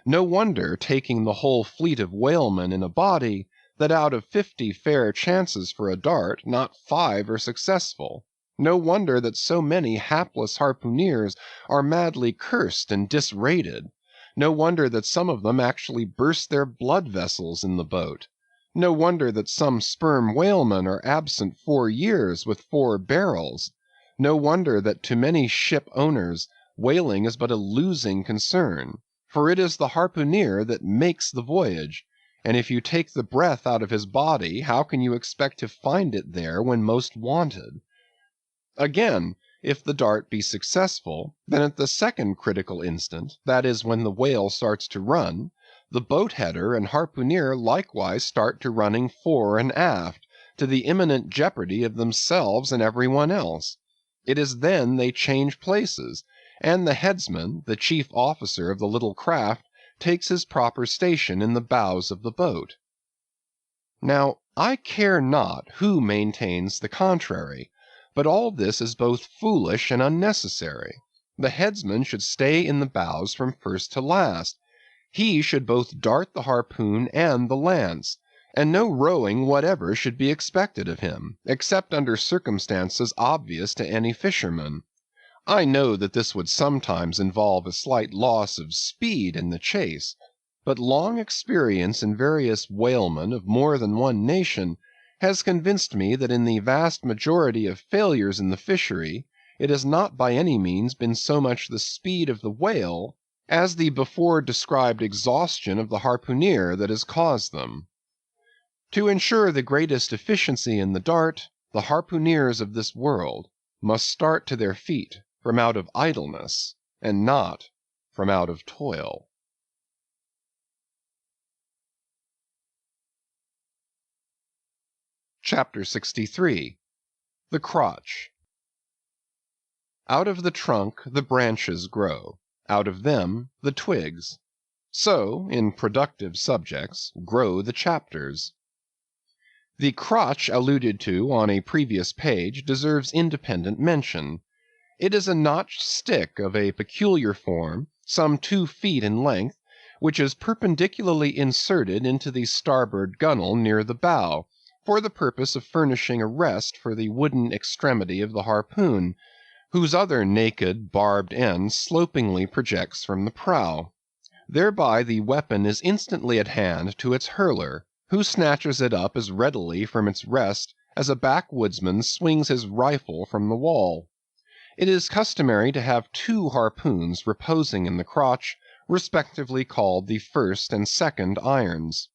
No wonder, taking the whole fleet of whalemen in a body, that out of 50 fair chances for a dart, not 5 are successful. No wonder that so many hapless harpooneers are madly cursed and disrated. No wonder that some of them actually burst their blood vessels in the boat. No wonder that some sperm whalemen are absent 4 years with 4 barrels. No wonder that to many ship owners whaling is but a losing concern, for it is the harpooneer that makes the voyage, and if you take the breath out of his body, how can you expect to find it there when most wanted? Again, if the dart be successful, then at the second critical instant, that is when the whale starts to run, the boat-header and harpooneer likewise start to running fore and aft, to the imminent jeopardy of themselves and every one else. It is then they change places, and the headsman, the chief officer of the little craft, takes his proper station in the bows of the boat. Now, I care not who maintains the contrary, but all this is both foolish and unnecessary. The headsman should stay in the bows from first to last. He should both dart the harpoon and the lance, and no rowing whatever should be expected of him, except under circumstances obvious to any fisherman. I know that this would sometimes involve a slight loss of speed in the chase, but long experience in various whalemen of more than one nation has convinced me that in the vast majority of failures in the fishery, it has not by any means been so much the speed of the whale as the before described exhaustion of the harpooneer that has caused them. To ensure the greatest efficiency in the dart, the harpooneers of this world must start to their feet from out of idleness, and not from out of toil. Chapter 63. The Crotch. Out of the trunk the branches grow, out of them the twigs. So, in productive subjects, grow the chapters. The crotch alluded to on a previous page deserves independent mention. It is a notched stick of a peculiar form, some 2 feet in length, which is perpendicularly inserted into the starboard gunwale near the bow, for the purpose of furnishing a rest for the wooden extremity of the harpoon, whose other naked, barbed end slopingly projects from the prow. Thereby the weapon is instantly at hand to its hurler, who snatches it up as readily from its rest as a backwoodsman swings his rifle from the wall. It is customary to have 2 harpoons reposing in the crotch, respectively called the first and second irons.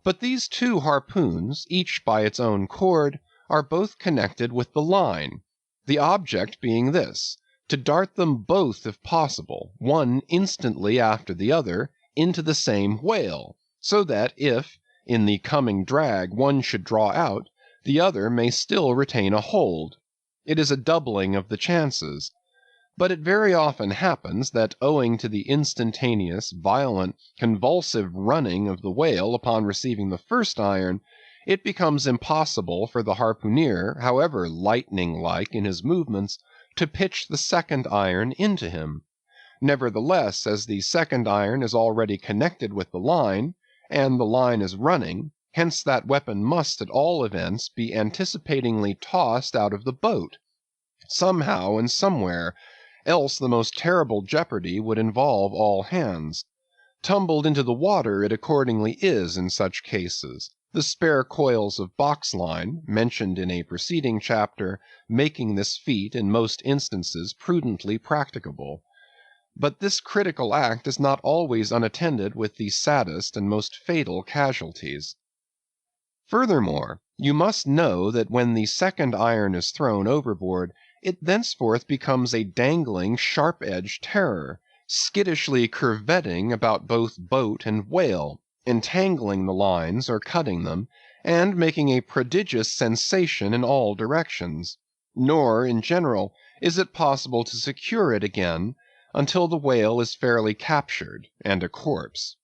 But these 2 harpoons, each by its own cord, are both connected with the line, the object being this, to dart them both if possible, one instantly after the other, into the same whale, so that if, in the coming drag, one should draw out, the other may still retain a hold. It is a doubling of the chances. But it very often happens that owing to the instantaneous, violent, convulsive running of the whale upon receiving the first iron, it becomes impossible for the harpooneer, however lightning-like in his movements, to pitch the second iron into him. Nevertheless, as the second iron is already connected with the line, and the line is running, Hence that weapon must, at all events, be anticipatingly tossed out of the boat, somehow and somewhere, else the most terrible jeopardy would involve all hands. Tumbled into the water it accordingly is in such cases, the spare coils of box-line, mentioned in a preceding chapter, making this feat in most instances prudently practicable. But this critical act is not always unattended with the saddest and most fatal casualties. Furthermore, you must know that when the second iron is thrown overboard, it thenceforth becomes a dangling, sharp-edged terror, skittishly curvetting about both boat and whale, entangling the lines or cutting them, and making a prodigious sensation in all directions. Nor, in general, is it possible to secure it again until the whale is fairly captured and a corpse.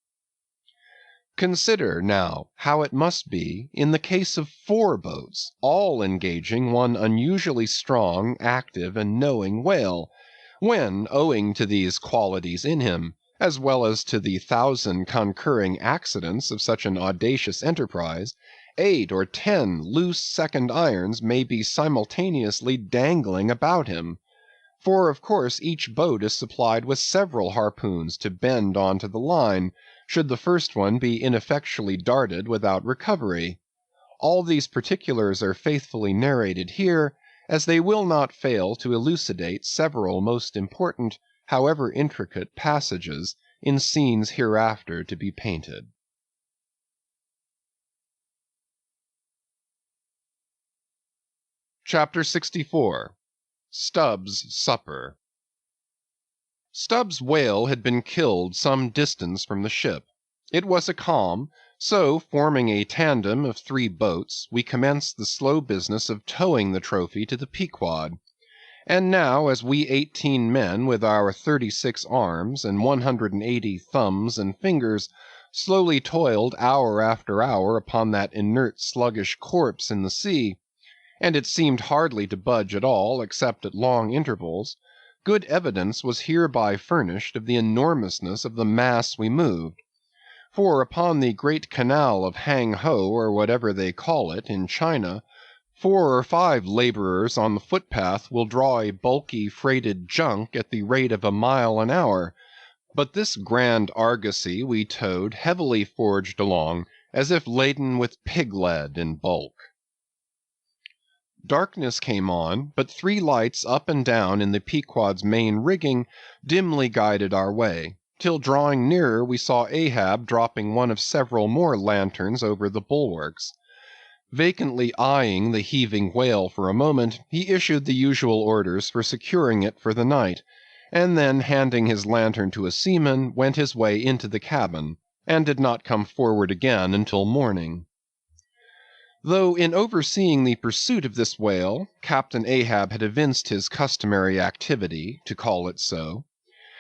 Consider, now, how it must be in the case of 4 boats, all engaging one unusually strong, active, and knowing whale, when, owing to these qualities in him, as well as to the 1,000 concurring accidents of such an audacious enterprise, 8 or 10 loose second irons may be simultaneously dangling about him. For of course each boat is supplied with several harpoons to bend on to the line, should the first one be ineffectually darted without recovery. All these particulars are faithfully narrated here, as they will not fail to elucidate several most important, however intricate, passages in scenes hereafter to be painted. Chapter 64. Stubb's Supper. Stubb's whale had been killed some distance from the ship. It was a calm, so forming a tandem of 3 boats, we commenced the slow business of towing the trophy to the Pequod. And now, as we 18 men, with our 36 arms and 180 thumbs and fingers, slowly toiled hour after hour upon that inert sluggish corpse in the sea, and it seemed hardly to budge at all, except at long intervals, good evidence was hereby furnished of the enormousness of the mass we moved. For upon the great canal of Hang Ho, or whatever they call it, in China, 4 or 5 laborers on the footpath will draw a bulky freighted junk at the rate of a mile an hour, but this grand argosy we towed heavily forged along, as if laden with pig-lead in bulk. Darkness came on, but 3 lights up and down in the Pequod's main rigging dimly guided our way, till drawing nearer we saw Ahab dropping one of several more lanterns over the bulwarks. Vacantly eyeing the heaving whale for a moment, he issued the usual orders for securing it for the night, and then handing his lantern to a seaman, went his way into the cabin, and did not come forward again until morning. Though in overseeing the pursuit of this whale, Captain Ahab had evinced his customary activity, to call it so,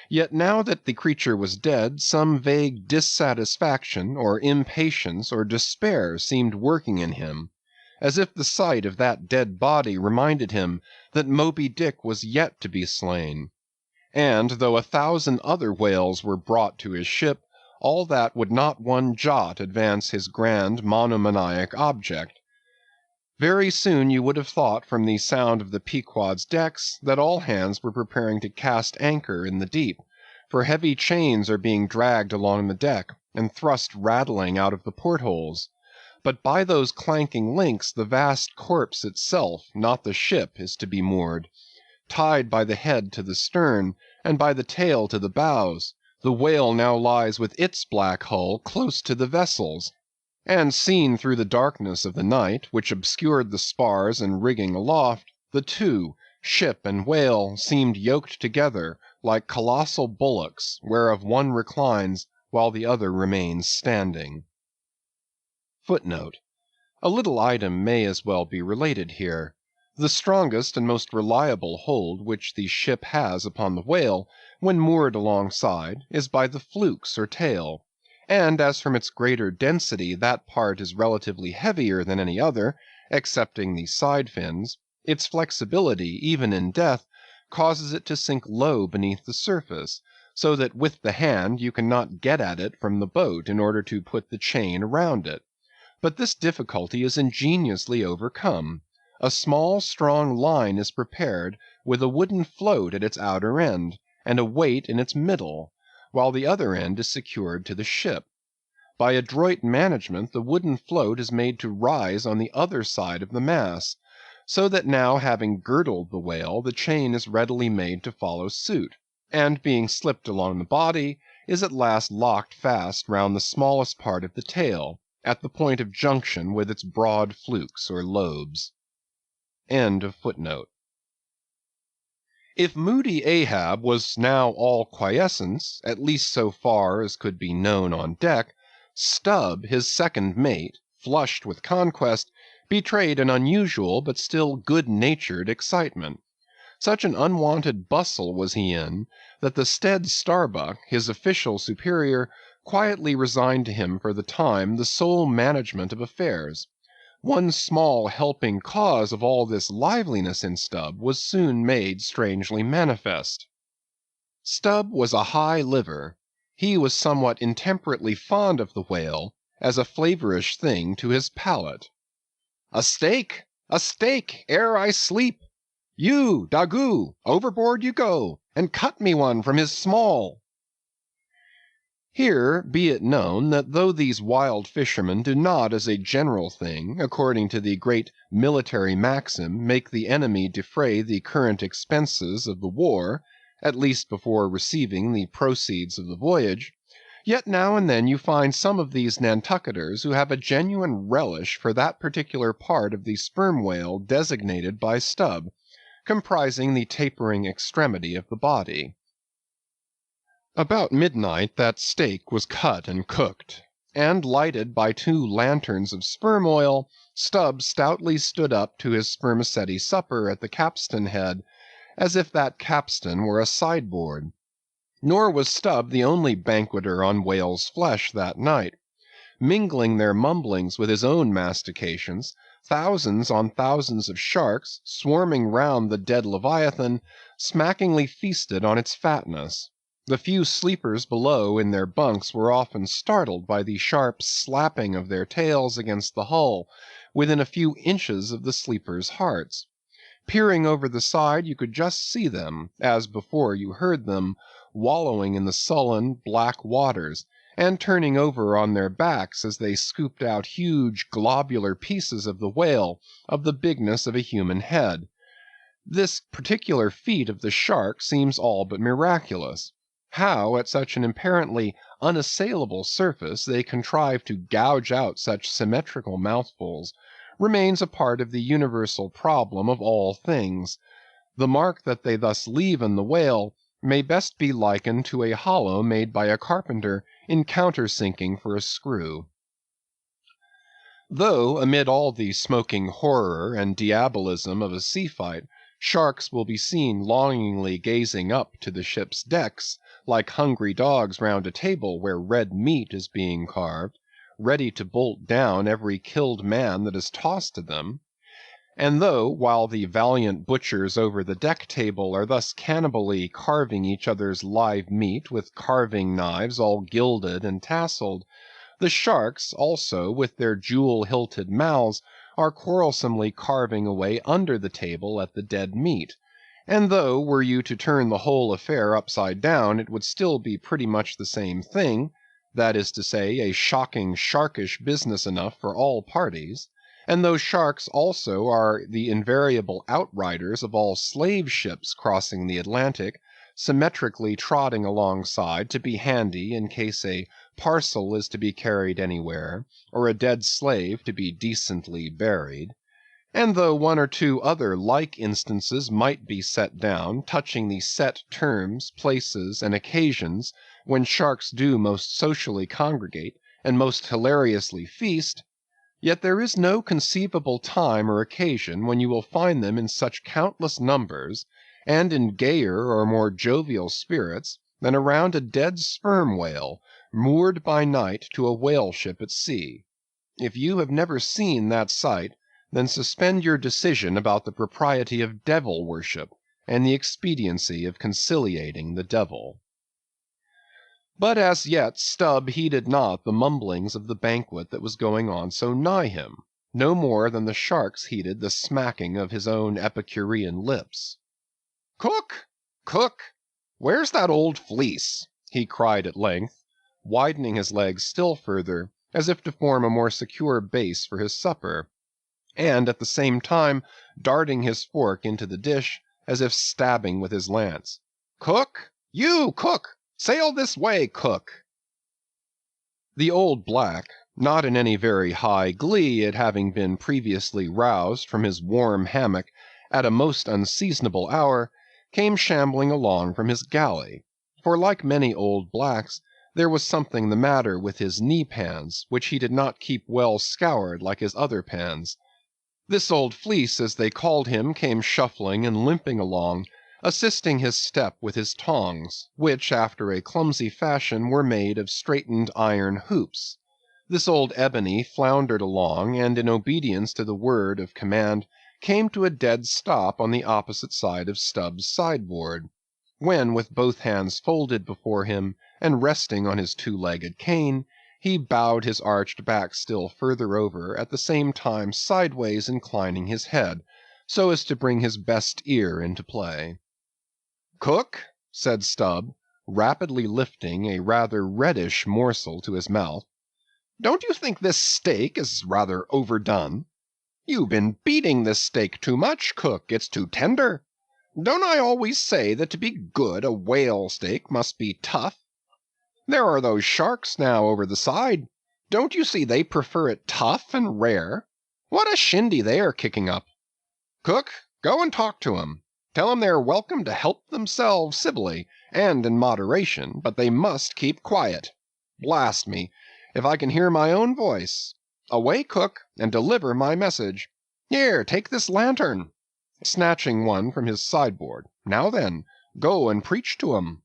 yet now that the creature was dead, some vague dissatisfaction, or impatience, or despair seemed working in him, as if the sight of that dead body reminded him that Moby Dick was yet to be slain. And though 1,000 other whales were brought to his ship, all that would not one jot advance his grand monomaniac object. Very soon you would have thought from the sound of the Pequod's decks that all hands were preparing to cast anchor in the deep, for heavy chains are being dragged along the deck, and thrust rattling out of the portholes. But by those clanking links the vast corpse itself, not the ship, is to be moored. Tied by the head to the stern, and by the tail to the bows, the whale now lies with its black hull close to the vessel's, and seen through the darkness of the night, which obscured the spars and rigging aloft, the 2, ship and whale, seemed yoked together like colossal bullocks, whereof one reclines while the other remains standing. Footnote: a little item may as well be related here. The strongest and most reliable hold which the ship has upon the whale, when moored alongside, is by the flukes or tail; and as from its greater density that part is relatively heavier than any other, excepting the side fins, its flexibility, even in death, causes it to sink low beneath the surface, so that with the hand you cannot get at it from the boat in order to put the chain around it. But this difficulty is ingeniously overcome. A small strong line is prepared, with a wooden float at its outer end, and a weight in its middle, while the other end is secured to the ship. By adroit management the wooden float is made to rise on the other side of the mass, so that now having girdled the whale, the chain is readily made to follow suit, and being slipped along the body, is at last locked fast round the smallest part of the tail, at the point of junction with its broad flukes or lobes. End of footnote. If moody Ahab was now all quiescence, at least so far as could be known on deck, Stubb, his second mate, flushed with conquest, betrayed an unusual but still good-natured excitement. Such an unwonted bustle was he in, that the Stead Starbuck, his official superior, quietly resigned to him for the time the sole management of affairs. One small helping cause of all this liveliness in Stubb was soon made strangely manifest. Stubb was a high liver. He was somewhat intemperately fond of the whale, as a flavorish thing to his palate. A steak, ere I sleep! You, Daggoo, overboard you go, and cut me one from his small. Here be it known that though these wild fishermen do not as a general thing, according to the great military maxim, make the enemy defray the current expenses of the war, at least before receiving the proceeds of the voyage, yet now and then you find some of these Nantucketers who have a genuine relish for that particular part of the sperm whale designated by Stubb, comprising the tapering extremity of the body. About midnight that steak was cut and cooked, and lighted by 2 lanterns of sperm oil, Stubb stoutly stood up to his spermaceti supper at the capstan head, as if that capstan were a sideboard. Nor was Stubb the only banqueter on whale's flesh that night. Mingling their mumblings with his own mastications, thousands on thousands of sharks, swarming round the dead Leviathan, smackingly feasted on its fatness. The few sleepers below in their bunks were often startled by the sharp slapping of their tails against the hull, within a few inches of the sleepers' hearts. Peering over the side, you could just see them, as before you heard them, wallowing in the sullen, black waters, and turning over on their backs as they scooped out huge globular pieces of the whale of the bigness of a human head. This particular feat of the shark seems all but miraculous. How, at such an apparently unassailable surface, they contrive to gouge out such symmetrical mouthfuls, remains a part of the universal problem of all things. The mark that they thus leave in the whale may best be likened to a hollow made by a carpenter in countersinking for a screw. Though, amid all the smoking horror and diabolism of a sea fight, sharks will be seen longingly gazing up to the ship's decks, like hungry dogs round a table where red meat is being carved, ready to bolt down every killed man that is tossed to them; and though, while the valiant butchers over the deck table are thus cannibally carving each other's live meat with carving knives all gilded and tasseled, the sharks also, with their jewel-hilted mouths, are quarrelsomely carving away under the table at the dead meat; and though, were you to turn the whole affair upside down, it would still be pretty much the same thing, that is to say, a shocking sharkish business enough for all parties; and though sharks also are the invariable outriders of all slave ships crossing the Atlantic, symmetrically trotting alongside to be handy in case a parcel is to be carried anywhere, or a dead slave to be decently buried; and though 1 or 2 other like instances might be set down, touching the set terms, places, and occasions when sharks do most socially congregate, and most hilariously feast, yet there is no conceivable time or occasion when you will find them in such countless numbers, and in gayer or more jovial spirits, than around a dead sperm whale, moored by night to a whale ship at sea. If you have never seen that sight, then suspend your decision about the propriety of devil worship, and the expediency of conciliating the devil. But as yet Stubb heeded not the mumblings of the banquet that was going on so nigh him, no more than the sharks heeded the smacking of his own Epicurean lips. "Cook! Cook! Where's that old fleece?" he cried at length, widening his legs still further, as if to form a more secure base for his supper, and at the same time darting his fork into the dish, as if stabbing with his lance. "Cook! You, Cook! Sail this way, Cook!" The old black, not in any very high glee at having been previously roused from his warm hammock at a most unseasonable hour, came shambling along from his galley, for like many old blacks, there was something the matter with his knee-pans, which he did not keep well scoured like his other pans. This old fleece, as they called him, came shuffling and limping along, assisting his step with his tongs, which, after a clumsy fashion, were made of straightened iron hoops. This old ebony floundered along, and in obedience to the word of command, came to a dead stop on the opposite side of Stubb's sideboard, when with both hands folded before him, and resting on his two-legged cane, he bowed his arched back still further over, at the same time sideways inclining his head, so as to bring his best ear into play. "Cook," said Stubb, rapidly lifting a rather reddish morsel to his mouth, "don't you think this steak is rather overdone? You've been beating this steak too much, Cook, it's too tender. Don't I always say that to be good a whale steak must be tough? There are those sharks now over the side. Don't you see they prefer it tough and rare? What a shindy they are kicking up. Cook, go and talk to 'em. Tell 'em they're welcome to help themselves civilly and in moderation, but they must keep quiet. Blast me, if I can hear my own voice. Away, Cook, and deliver my message. Here, take this lantern," snatching one from his sideboard. "Now then, go and preach to 'em."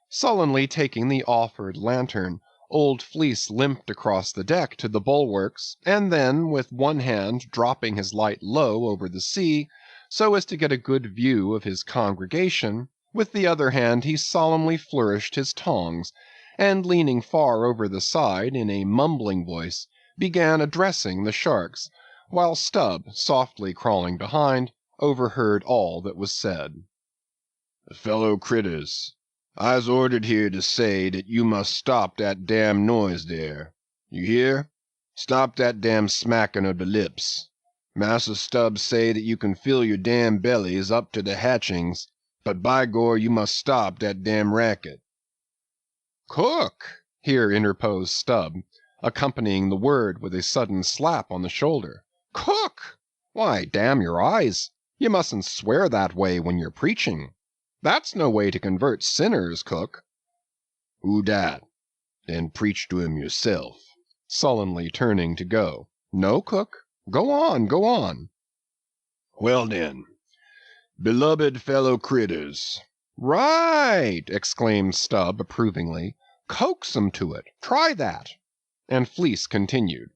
Sullenly taking the offered lantern, old Fleece limped across the deck to the bulwarks, and then, with one hand dropping his light low over the sea, so as to get a good view of his congregation, with the other hand he solemnly flourished his tongs, and leaning far over the side, in a mumbling voice, began addressing the sharks, while Stubb, softly crawling behind, overheard all that was said. "Fellow critters, I's ordered here to say dat you must stop dat damn noise there. You hear? Stop dat damn smacking of de lips. Massa Stubb say dat you can fill your damn bellies up to de hatchings, but by gor you must stop dat damn racket." "Cook!" here interposed Stubb, accompanying the word with a sudden slap on the shoulder. "Cook! Why, damn your eyes, you mustn't swear that way when you're preaching. That's no way to convert sinners, Cook." "Who dat? Den preach to him yourself," sullenly turning to go. "No, Cook, go on, go on." "Well den, beloved fellow critters." "Right!" exclaimed Stubb approvingly. "Coax 'em to it. Try that." And Fleece continued.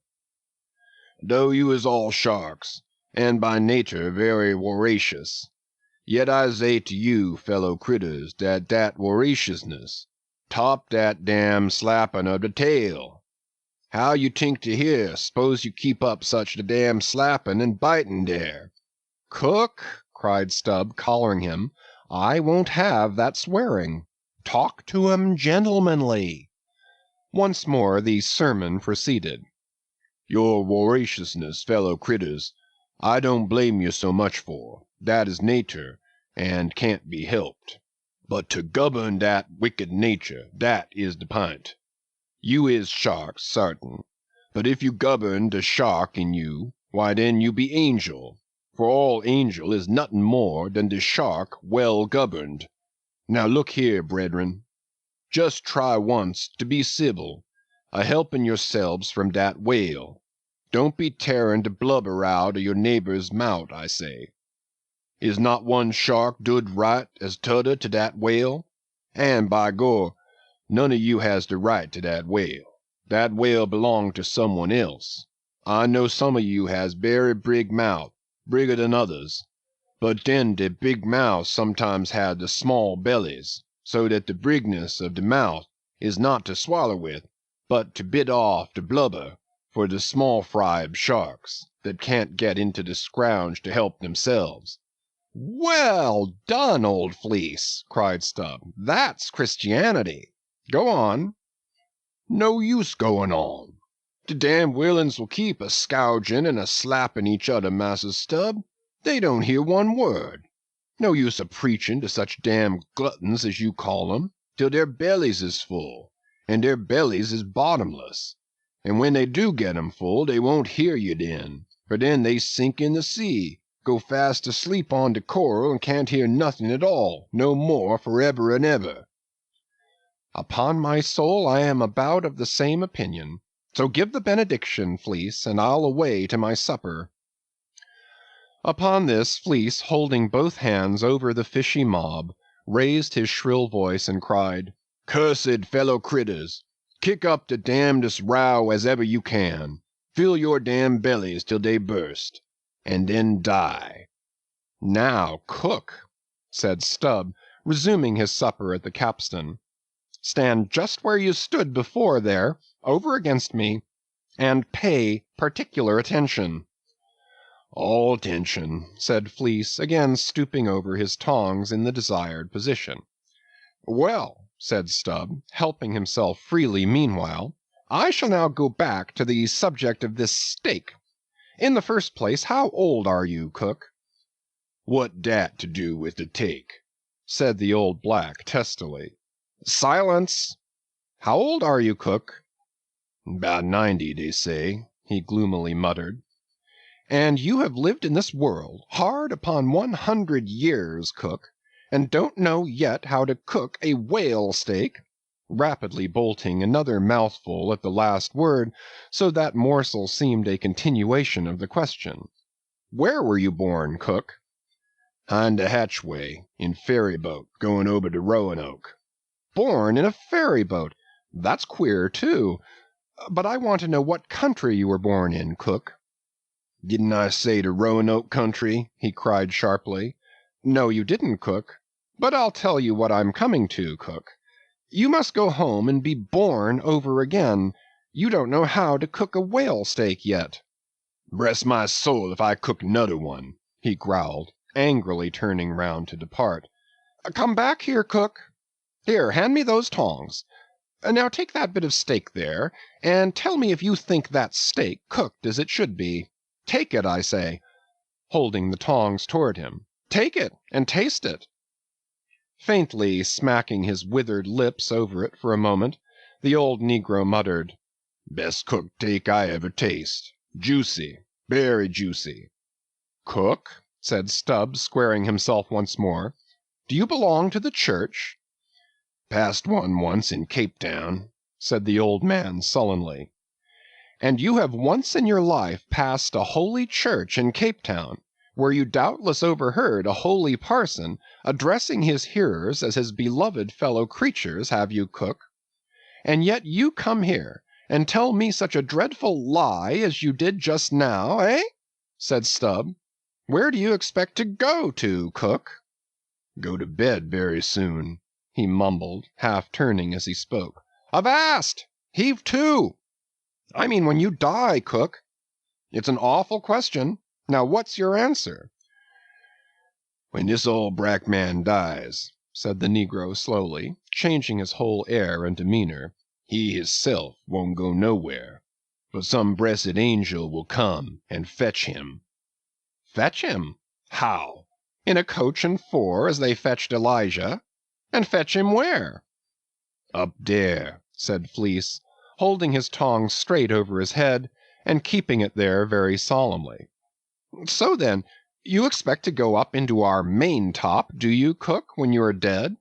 "Though you is all sharks, and by natur very woracious, yet I say to you, fellow critters, dat woraciousness top dat damn slappin' of de tail. How you tink to hear, s'pose you keep up such a damn slappin' and bitin' dere?" "Cook!" cried Stubb, collaring him, "I won't have that swearing. Talk to 'em gentlemanly." Once more the sermon proceeded. "Your woraciousness, fellow critters, I don't blame you so much for. Dat is natur, and can't be helped. But to govern dat wicked natur, dat is de pint. You is sharks, sartin, but if you govern de shark in you, why den you be angel, for all angel is nothin' more dan de shark well governed. Now look here, bredren, just try once to be civil, a helpin' yourselves from dat whale. Don't be tearin' de blubber out o' your neighbor's mout, I say. Is not one shark dood right as t'udder to dat whale? And, by gor, none of you has de right to dat whale. Dat whale belong to some one else. I know some of you has berry brig mouth, brigger dan others, but den de big mouths sometimes have de small bellies, so dat de brigness of de mouth is not to swaller with, but to bit off de blubber for de small fried sharks that can't get into de scrouge to help themselves." "Well done, old Fleece!" cried Stubb. "That's Christianity. Go on." "No use goin' on. De damn willains will keep a scougin' and a slappin' each other, Massa Stubb. They don't hear one word. No use a preachin' to such damn gluttons as you call 'em, till their bellies is full, and their bellies is bottomless. And when they do get 'em full, they won't hear you den, for den they sink in the sea, go fast asleep on de coral, and can't hear nothin' at all, no more, forever and ever." "Upon my soul, I am about of the same opinion. So give the benediction, Fleece, and I'll away to my supper." Upon this, Fleece, holding both hands over the fishy mob, raised his shrill voice and cried, "Cursed fellow critters! Kick up de damnedest row as ever you can. Fill your damn bellies till they burst, and then die." "Now, cook," said Stubb, resuming his supper at the capstan, "stand just where you stood before there, over against me, and pay particular attention." "All attention," said Fleece, again stooping over his tongs in the desired position. "Well," said Stubb, helping himself freely meanwhile, "I shall now go back to the subject of this steak. In the first place, how old are you, cook?" "What dat to do with the take?" said the old black testily. "Silence! How old are you, cook?" "'Bout 90, dey say," he gloomily muttered. "And you have lived in this world hard upon 100 years, cook, and don't know yet how to cook a whale steak?" rapidly bolting another mouthful at the last word, so that morsel seemed a continuation of the question. "Where were you born, cook?" "Hind de hatchway, in ferry boat, goin' ober de Roanoke." "Born in a ferry boat! That's queer, too. But I want to know what country you were born in, cook." "Didn't I say de Roanoke country?" he cried sharply. "No, you didn't, cook. But I'll tell you what I'm coming to, cook. You must go home and be born over again. You don't know how to cook a whale steak yet." "Bress my soul if I cook nudder one," he growled, angrily turning round to depart. "Come back here, cook. Here, hand me those tongs. Now take that bit of steak there, and tell me if you think that steak cooked as it should be. Take it, I say," holding the tongs toward him. "Take it, and taste it." Faintly smacking his withered lips over it for a moment, the old negro muttered, "Best cooked steak I ever taste. Juicy, berry juicy." "Cook," said Stubb, squaring himself once more, "do you belong to the church?" "Passed one once in Cape Town," said the old man sullenly. "And you have once in your life passed a holy church in Cape Town, where you doubtless overheard a holy parson addressing his hearers as his beloved fellow creatures, have you, cook? And yet you come here and tell me such a dreadful lie as you did just now, eh?" said Stubb. "Where do you expect to go to, cook?" "Go to bed very soon," he mumbled, half turning as he spoke. "Avast! Heave to! I mean when you die, cook. It's an awful question. Now what's your answer?" "When dis old brack man dies," said the negro slowly, changing his whole air and demeanor, "he hisself won't go nowhere, but some bressed angel will come and fetch him." "Fetch him? How? In a coach and four, as they fetched Elijah? And fetch him where?" "Up dere," said Fleece, holding his tongs straight over his head, and keeping it there very solemnly. "So then, you expect to go up into our main top, do you, cook, when you are dead?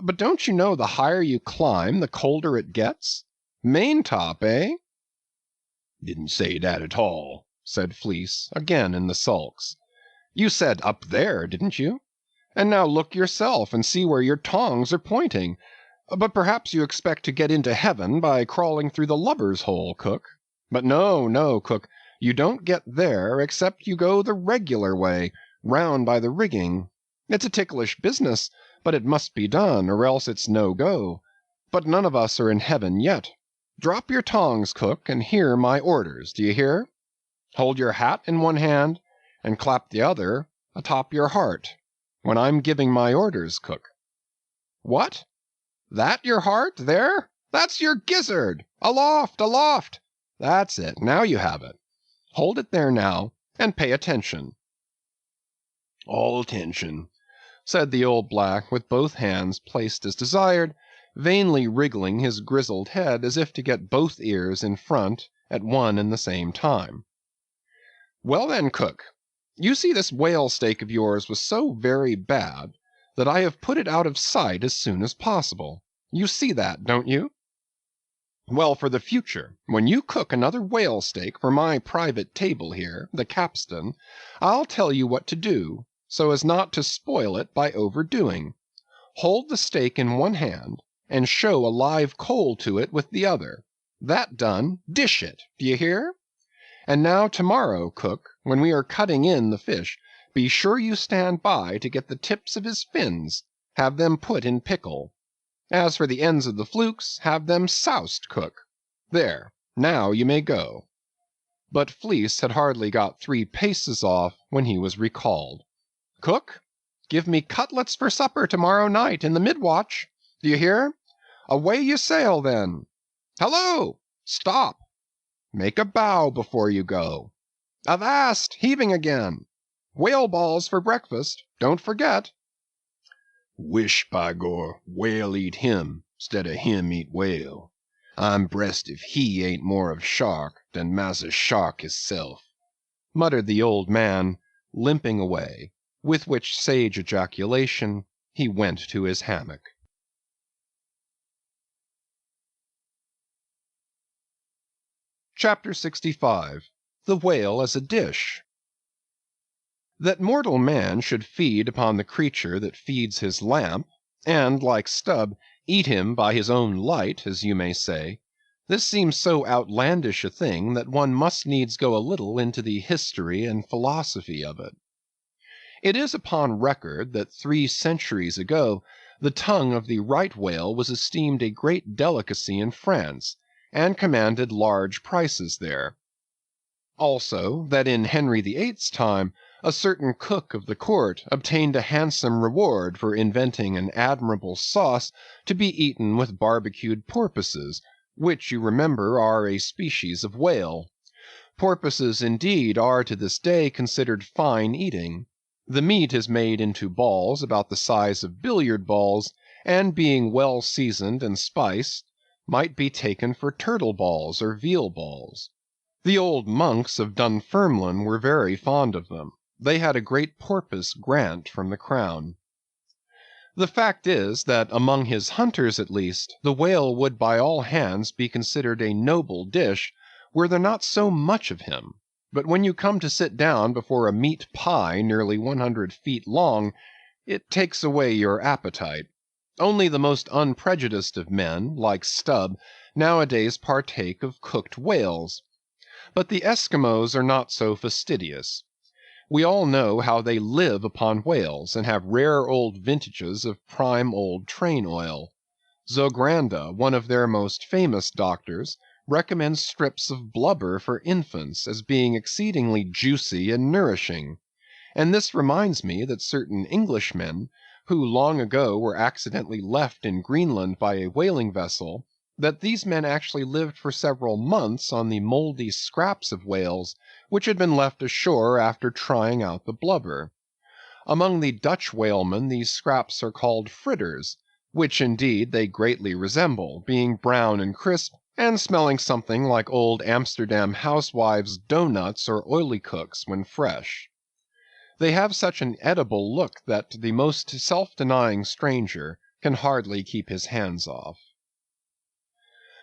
But don't you know the higher you climb, the colder it gets? Main top, eh?" "Didn't say dat at all," said Fleece, again in the sulks. "You said up there, didn't you? And now look yourself and see where your tongs are pointing. But perhaps you expect to get into heaven by crawling through the lubber's hole, cook. But no, no, cook, you don't get there except you go the regular way, round by the rigging. It's a ticklish business, but it must be done, or else it's no go. but none of us are in heaven yet. Drop your tongs, cook, and hear my orders, do you hear? Hold your hat in one hand, and clap the other atop your heart, when I'm giving my orders, cook. What? That your heart, there? That's your gizzard! Aloft, aloft! That's it, now you have it. Hold it there now, and pay attention. All attention, said the old black, with both hands placed as desired, vainly wriggling his grizzled head as if to get both ears in front at one and the same time. Well then, cook, you see this whale steak of yours was so very bad that I have put it out of sight as soon as possible. You see that, don't you? Well, for the future, when you cook another whale steak for my private table here, the capstan, I'll tell you what to do, so as not to spoil it by overdoing. Hold the steak in one hand, and show a live coal to it with the other. That done, dish it, do you hear? And now tomorrow, cook, when we are cutting in the fish, be sure you stand by to get the tips of his fins, have them put in pickle. As for the ends of the flukes, have them soused, cook. There, now you may go. But Fleece had hardly got 3 paces off when he was recalled. Cook, give me cutlets for supper tomorrow night in the mid-watch. Do you hear? Away you sail, then. Hello! Stop! Make a bow before you go. Avast! Heaving again. Whale balls for breakfast, don't forget. Wish, by gor, whale eat him, 'stead of him eat whale. I'm brest if he ain't more of shark than Massa Shark hisself, muttered the old man, limping away, with which sage ejaculation he went to his hammock. Chapter 65. The Whale as a Dish. That mortal man should feed upon the creature that feeds his lamp, and, like Stubb, eat him by his own light, as you may say, this seems so outlandish a thing that one must needs go a little into the history and philosophy of it. It is upon record that 3 centuries ago the tongue of the right whale was esteemed a great delicacy in France, and commanded large prices there. Also, that in Henry VIII's time, a certain cook of the court obtained a handsome reward for inventing an admirable sauce to be eaten with barbecued porpoises, which, you remember, are a species of whale. Porpoises, indeed, are to this day considered fine eating. The meat is made into balls about the size of billiard balls, and being well seasoned and spiced, might be taken for turtle balls or veal balls. The old monks of Dunfermline were very fond of them. They had a great porpoise grant from the crown. The fact is, that among his hunters at least, the whale would by all hands be considered a noble dish, were there not so much of him. But when you come to sit down before a meat pie nearly 100 feet long, it takes away your appetite. Only the most unprejudiced of men, like Stubb, nowadays partake of cooked whales. But the Eskimos are not so fastidious. We all know how they live upon whales, and have rare old vintages of prime old train oil. Zogranda, one of their most famous doctors, recommends strips of blubber for infants as being exceedingly juicy and nourishing. And this reminds me that certain Englishmen, who long ago were accidentally left in Greenland by a whaling vessel, that these men actually lived for several months on the mouldy scraps of whales which had been left ashore after trying out the blubber. Among the Dutch whalemen these scraps are called fritters, which indeed they greatly resemble, being brown and crisp, and smelling something like old Amsterdam housewives' doughnuts or olykoeks when fresh. They have such an edible look that the most self-denying stranger can hardly keep his hands off.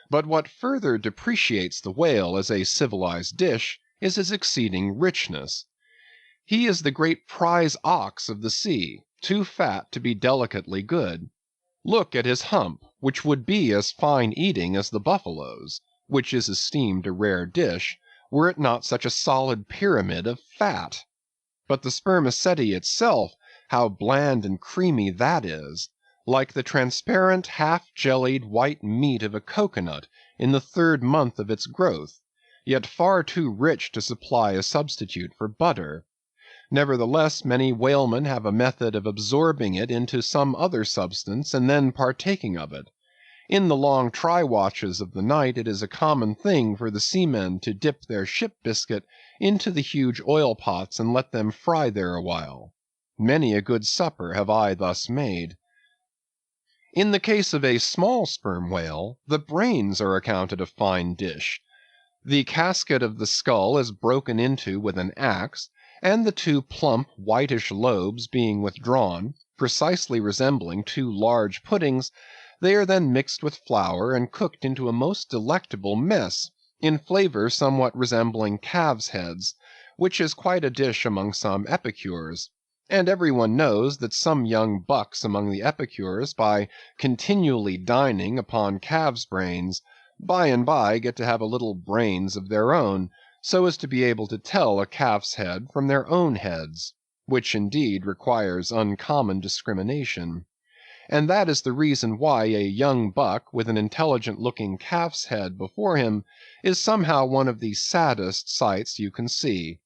But what further depreciates the whale as a civilized dish is his exceeding richness. He is the great prize ox of the sea, too fat to be delicately good. Look at his hump, which would be as fine eating as the buffalo's, which is esteemed a rare dish, were it not such a solid pyramid of fat. But the spermaceti itself, how bland and creamy that is! like the transparent, half-jellied white meat of a cocoanut in the 3rd month of its growth, yet far too rich to supply a substitute for butter. Nevertheless, many whalemen have a method of absorbing it into some other substance and then partaking of it. In the long try-watches of the night it is a common thing for the seamen to dip their ship-biscuit into the huge oil-pots and let them fry there awhile. Many a good supper have I thus made. In the case of a small sperm whale, the brains are accounted a fine dish. The casket of the skull is broken into with an axe, and the 2 plump, whitish lobes being withdrawn, precisely resembling 2 large puddings, they are then mixed with flour and cooked into a most delectable mess, in flavor somewhat resembling calves' heads, which is quite a dish among some epicures. And every one knows that some young bucks among the epicures, by continually dining upon calves' brains, by and by get to have a little brains of their own, so as to be able to tell a calf's head from their own heads, which indeed requires uncommon discrimination. And that is the reason why a young buck with an intelligent-looking calf's head before him is somehow one of the saddest sights you can see.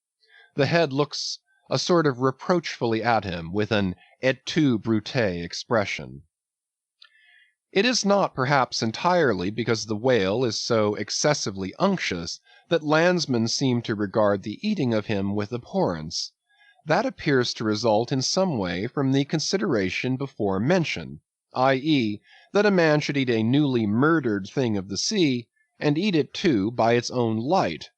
The head looks a sort of reproachfully at him with an et tu, Brute expression. It is not perhaps entirely because the whale is so excessively unctuous that landsmen seem to regard the eating of him with abhorrence. That appears to result in some way from the consideration before mentioned, i.e., that a man should eat a newly murdered thing of the sea, and eat it too by its own light.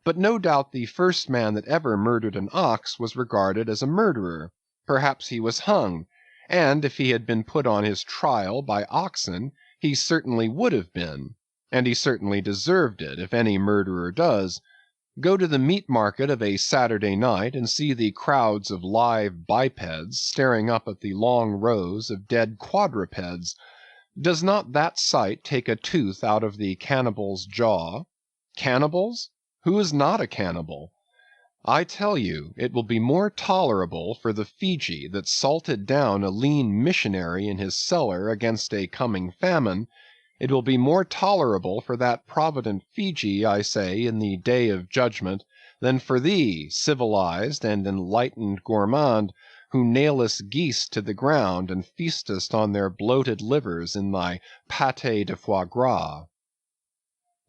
But no doubt the first man that ever murdered an ox was regarded as a murderer. Perhaps he was hung, and if he had been put on his trial by oxen, he certainly would have been, and he certainly deserved it, if any murderer does. Go to the meat market of a Saturday night, and see the crowds of live bipeds staring up at the long rows of dead quadrupeds. Does not that sight take a tooth out of the cannibal's jaw? Cannibals? Who is not a cannibal? I tell you, it will be more tolerable for the Fiji that salted down a lean missionary in his cellar against a coming famine, it will be more tolerable for that provident Fiji, I say, in the day of judgment, than for thee, civilized and enlightened gourmand, who nailest geese to the ground and feastest on their bloated livers in thy pâté de foie gras.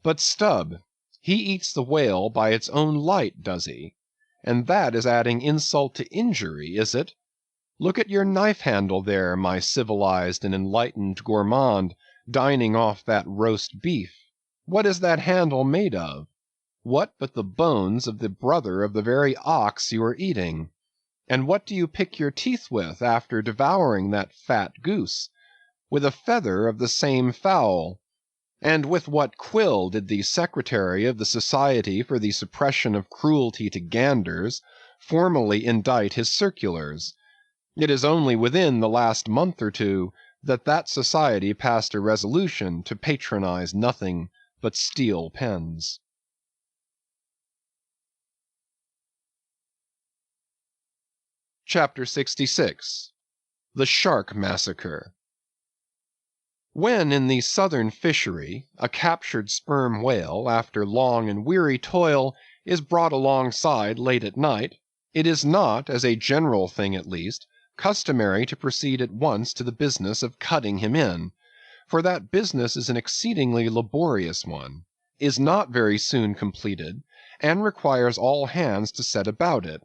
But Stubb, he eats the whale by its own light, does he? And that is adding insult to injury, is it? Look at your knife handle there, my civilized and enlightened gourmand, dining off that roast beef. What is that handle made of? What but the bones of the brother of the very ox you are eating? And what do you pick your teeth with after devouring that fat goose? With a feather of the same fowl. And with what quill did the secretary of the Society for the Suppression of Cruelty to Ganders formally indite his circulars? It is only within the last month or two that that society passed a resolution to patronize nothing but steel pens. Chapter 66. The Shark Massacre. When in the southern fishery a captured sperm whale, after long and weary toil, is brought alongside late at night, it is not, as a general thing at least, customary to proceed at once to the business of cutting him in, for that business is an exceedingly laborious one, is not very soon completed, and requires all hands to set about it.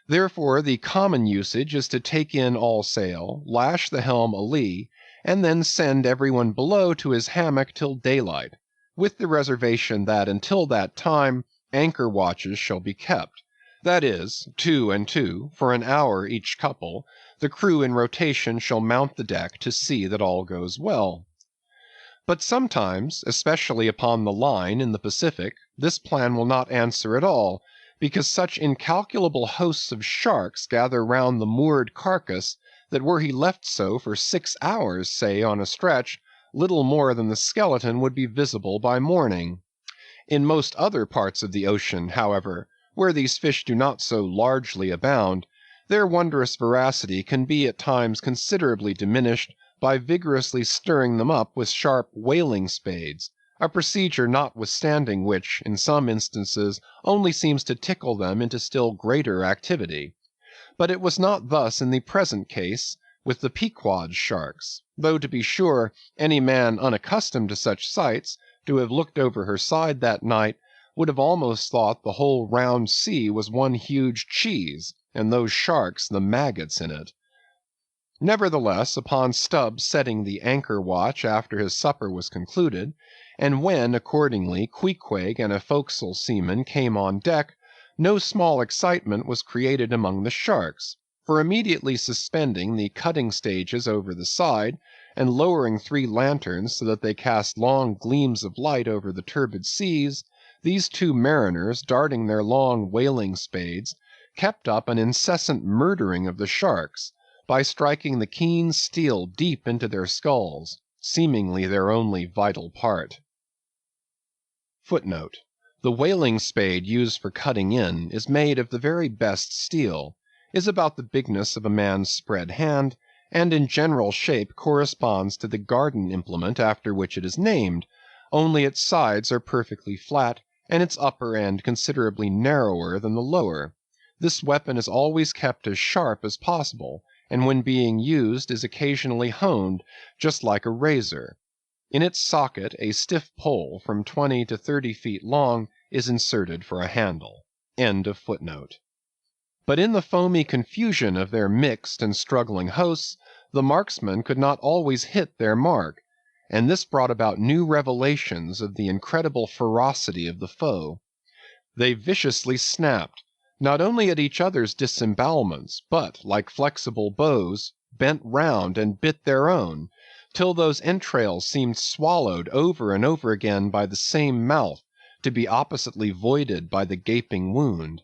Therefore the common usage is to take in all sail, lash the helm a lee, and then send every one below to his hammock till daylight, with the reservation that until that time anchor watches shall be kept. That is, 2 and 2, for an hour each couple, the crew in rotation shall mount the deck to see that all goes well. But sometimes, especially upon the line in the Pacific, this plan will not answer at all, because such incalculable hosts of sharks gather round the moored carcass, that were he left so for 6 hours, say, on a stretch, little more than the skeleton would be visible by morning. In most other parts of the ocean, however, where these fish do not so largely abound, their wondrous voracity can be at times considerably diminished by vigorously stirring them up with sharp whaling spades, a procedure notwithstanding which, in some instances, only seems to tickle them into still greater activity. But it was not thus in the present case with the Pequod sharks, though to be sure any man unaccustomed to such sights, to have looked over her side that night, would have almost thought the whole round sea was one huge cheese, and those sharks the maggots in it. Nevertheless, upon Stubb setting the anchor watch after his supper was concluded, and when accordingly Queequeg and a forecastle seaman came on deck, no small excitement was created among the sharks, for immediately suspending the cutting stages over the side, and lowering 3 lanterns so that they cast long gleams of light over the turbid seas, these 2 mariners, darting their long whaling spades, kept up an incessant murdering of the sharks, by striking the keen steel deep into their skulls, seemingly their only vital part. Footnote: the whaling spade used for cutting in is made of the very best steel, is about the bigness of a man's spread hand, and in general shape corresponds to the garden implement after which it is named, only its sides are perfectly flat, and its upper end considerably narrower than the lower. This weapon is always kept as sharp as possible, and when being used is occasionally honed, just like a razor. In its socket a stiff pole from 20 to 30 feet long is inserted for a handle. End of footnote. But in the foamy confusion of their mixed and struggling hosts, the marksmen could not always hit their mark, and this brought about new revelations of the incredible ferocity of the foe. They viciously snapped, not only at each other's disembowelments, but, like flexible bows, bent round and bit their own, till those entrails seemed swallowed over and over again by the same mouth, to be oppositely voided by the gaping wound.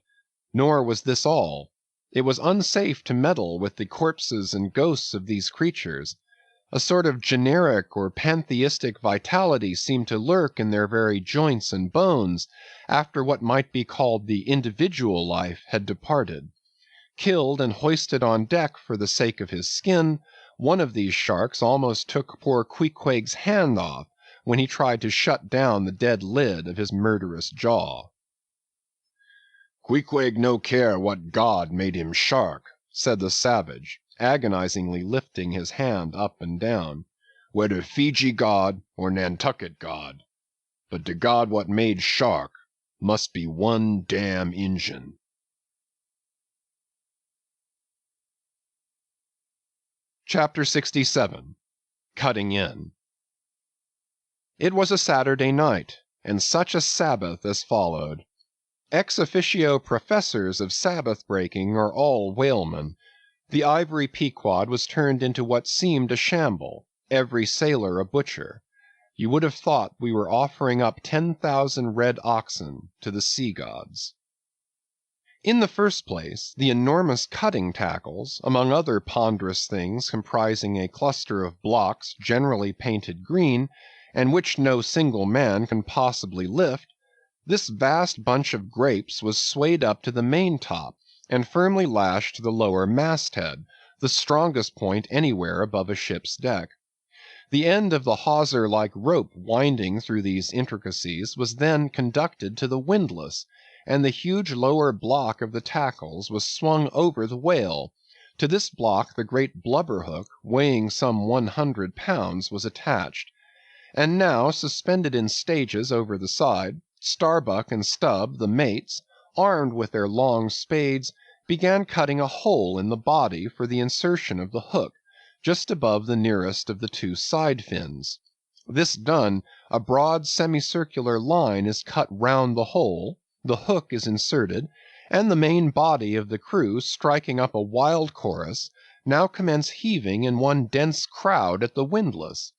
Nor was this all. It was unsafe to meddle with the corpses and ghosts of these creatures. A sort of generic or pantheistic vitality seemed to lurk in their very joints and bones, after what might be called the individual life had departed. Killed and hoisted on deck for the sake of his skin, one of these sharks almost took poor Queequeg's hand off, when he tried to shut down the dead lid of his murderous jaw. "Queequeg no care what god made him shark," said the savage, agonizingly lifting his hand up and down, "whether Fiji god or Nantucket god. But the god what made shark must be one damn Injun." Chapter 67. Cutting In. It was a Saturday night, and such a Sabbath as followed. Ex officio professors of Sabbath breaking are all whalemen. The ivory Pequod was turned into what seemed a shamble, every sailor a butcher. You would have thought we were offering up 10,000 red oxen to the sea gods. In the first place, the enormous cutting tackles, among other ponderous things comprising a cluster of blocks generally painted green, and which no single man can possibly lift, this vast bunch of grapes was swayed up to the maintop, and firmly lashed to the lower masthead, the strongest point anywhere above a ship's deck. The end of the hawser-like rope winding through these intricacies was then conducted to the windlass, and the huge lower block of the tackles was swung over the whale. To this block the great blubber hook, weighing some 100 pounds, was attached. And now, suspended in stages over the side, Starbuck and Stubb, the mates, armed with their long spades, began cutting a hole in the body for the insertion of the hook, just above the nearest of the 2 side fins. This done, a broad semicircular line is cut round the hole, the hook is inserted, and the main body of the crew, striking up a wild chorus, now commence heaving in one dense crowd at the windlass,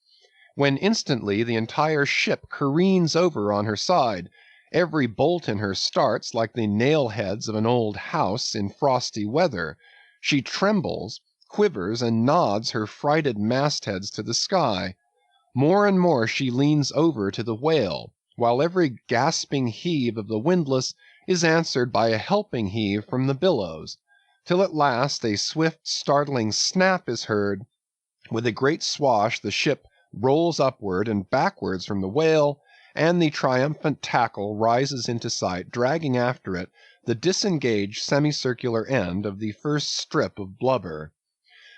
when instantly the entire ship careens over on her side, every bolt in her starts like the nail-heads of an old house in frosty weather. She trembles, quivers, and nods her frighted mastheads to the sky. More and more she leans over to the whale, while every gasping heave of the windlass is answered by a helping heave from the billows, till at last a swift startling snap is heard, With a great swash the ship rolls upward and backwards from the whale, and the triumphant tackle rises into sight, dragging after it the disengaged semicircular end of the first strip of blubber.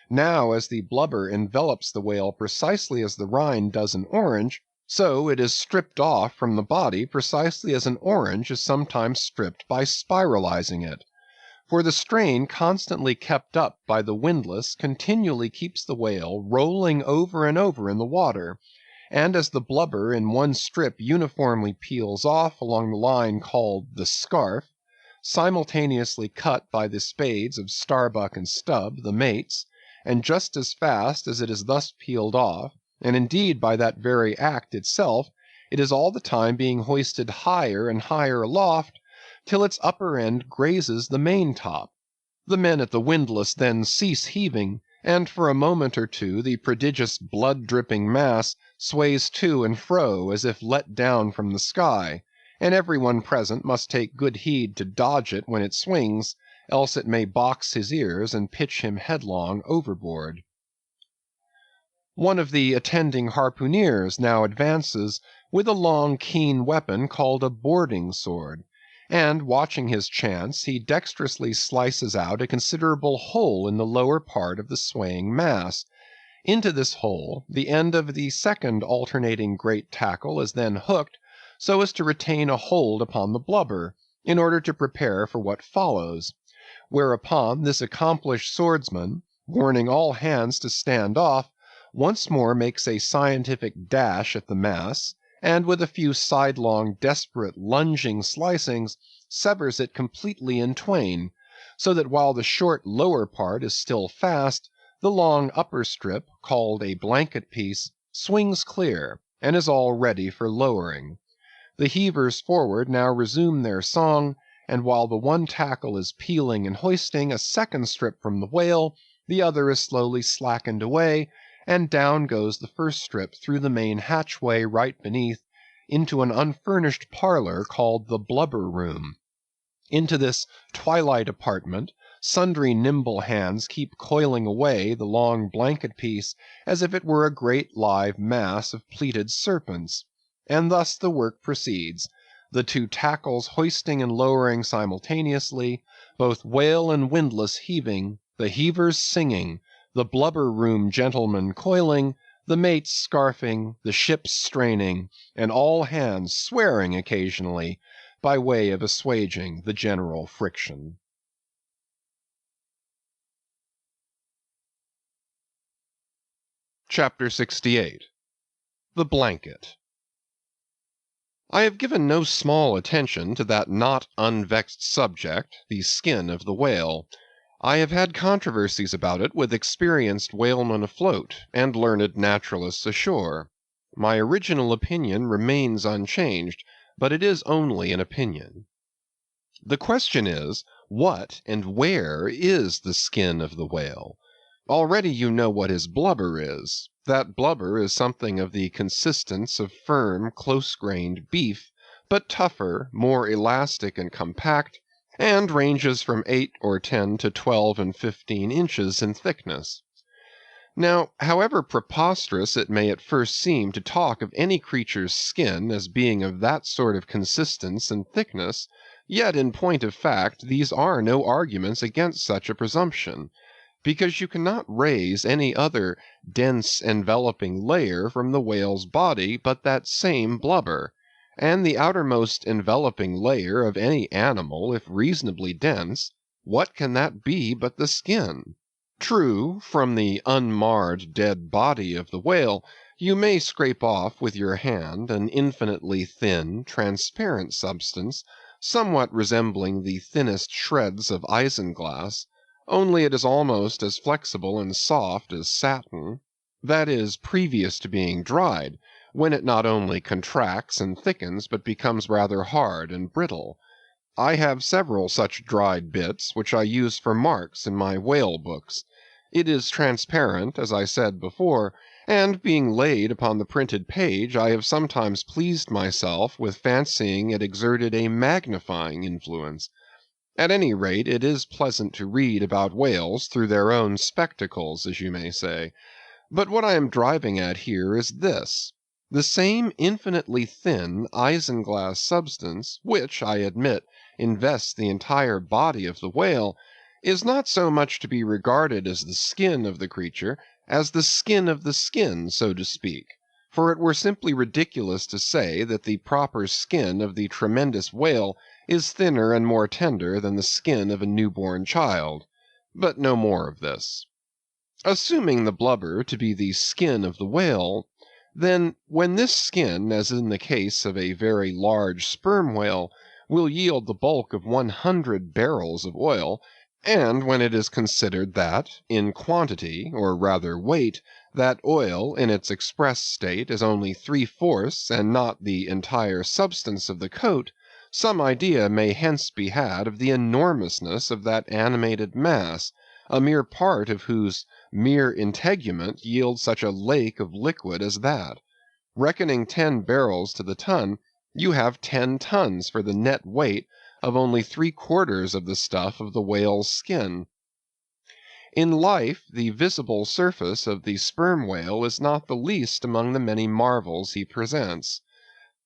Now, as the blubber envelops the whale precisely as the rind does an orange, so it is stripped off from the body precisely as an orange is sometimes stripped by spiralizing it. For the strain constantly kept up by the windlass continually keeps the whale rolling over and over in the water, and as the blubber in one strip uniformly peels off along the line called the scarf, simultaneously cut by the spades of Starbuck and Stubb, the mates, and just as fast as it is thus peeled off, and indeed by that very act itself, it is all the time being hoisted higher and higher aloft, till its upper end grazes the main-top. The men at the windlass then cease heaving, and for a moment or two the prodigious blood-dripping mass sways to and fro as if let down from the sky, and every one present must take good heed to dodge it when it swings, else it may box his ears and pitch him headlong overboard. One of the attending harpooneers now advances with a long keen weapon called a boarding sword, and watching his chance, he dexterously slices out a considerable hole in the lower part of the swaying mass. Into this hole the end of the second alternating great tackle is then hooked, so as to retain a hold upon the blubber, in order to prepare for what follows. Whereupon this accomplished swordsman, warning all hands to stand off, once more makes a scientific dash at the mass, and with a few sidelong, desperate, lunging slicings, severs it completely in twain, so that while the short lower part is still fast, the long upper strip, called a blanket piece, swings clear, and is all ready for lowering. The heavers forward now resume their song, and while the one tackle is peeling and hoisting a second strip from the whale, the other is slowly slackened away, and down goes the first strip through the main hatchway right beneath, into an unfurnished parlor called the blubber room. Into this twilight apartment sundry nimble hands keep coiling away the long blanket piece as if it were a great live mass of pleated serpents. And thus the work proceeds, the two tackles hoisting and lowering simultaneously, both whale and windlass heaving, the heavers singing, the blubber room gentlemen coiling, the mates scarfing, the ship straining, and all hands swearing occasionally, by way of assuaging the general friction. Chapter 68. The Blanket. I have given no small attention to that not unvexed subject, the skin of the whale. I have had controversies about it with experienced whalemen afloat, and learned naturalists ashore. My original opinion remains unchanged, but it is only an opinion. The question is, what and where is the skin of the whale? Already you know what his blubber is. That blubber is something of the consistence of firm, close-grained beef, but tougher, more elastic and compact, and ranges from 8 or 10 to 12 and 15 inches in thickness. Now, however preposterous it may at first seem to talk of any creature's skin as being of that sort of consistence and thickness, yet in point of fact these are no arguments against such a presumption, because you cannot raise any other dense enveloping layer from the whale's body but that same blubber, and the outermost enveloping layer of any animal, if reasonably dense, what can that be but the skin? True, from the unmarred dead body of the whale you may scrape off with your hand an infinitely thin, transparent substance, somewhat resembling the thinnest shreds of isinglass, only it is almost as flexible and soft as satin, that is, previous to being dried, when it not only contracts and thickens, but becomes rather hard and brittle. I have several such dried bits, which I use for marks in my whale books. It is transparent, as I said before, and being laid upon the printed page, I have sometimes pleased myself with fancying it exerted a magnifying influence. At any rate, it is pleasant to read about whales through their own spectacles, as you may say. But what I am driving at here is this. The same infinitely thin isinglass substance, which, I admit, invests the entire body of the whale, is not so much to be regarded as the skin of the creature as the skin of the skin, so to speak, for it were simply ridiculous to say that the proper skin of the tremendous whale is thinner and more tender than the skin of a newborn child. But no more of this. Assuming the blubber to be the skin of the whale, then when this skin, as in the case of a very large sperm whale, will yield the bulk of 100 barrels of oil, and when it is considered that, in quantity, or rather weight, that oil in its express state is only 3/4 and not the entire substance of the coat, some idea may hence be had of the enormousness of that animated mass, a mere part of whose mere integument yields such a lake of liquid as that. Reckoning 10 barrels to the ton, you have 10 tons for the net weight of only 3/4 of the stuff of the whale's skin. In life, the visible surface of the sperm whale is not the least among the many marvels he presents.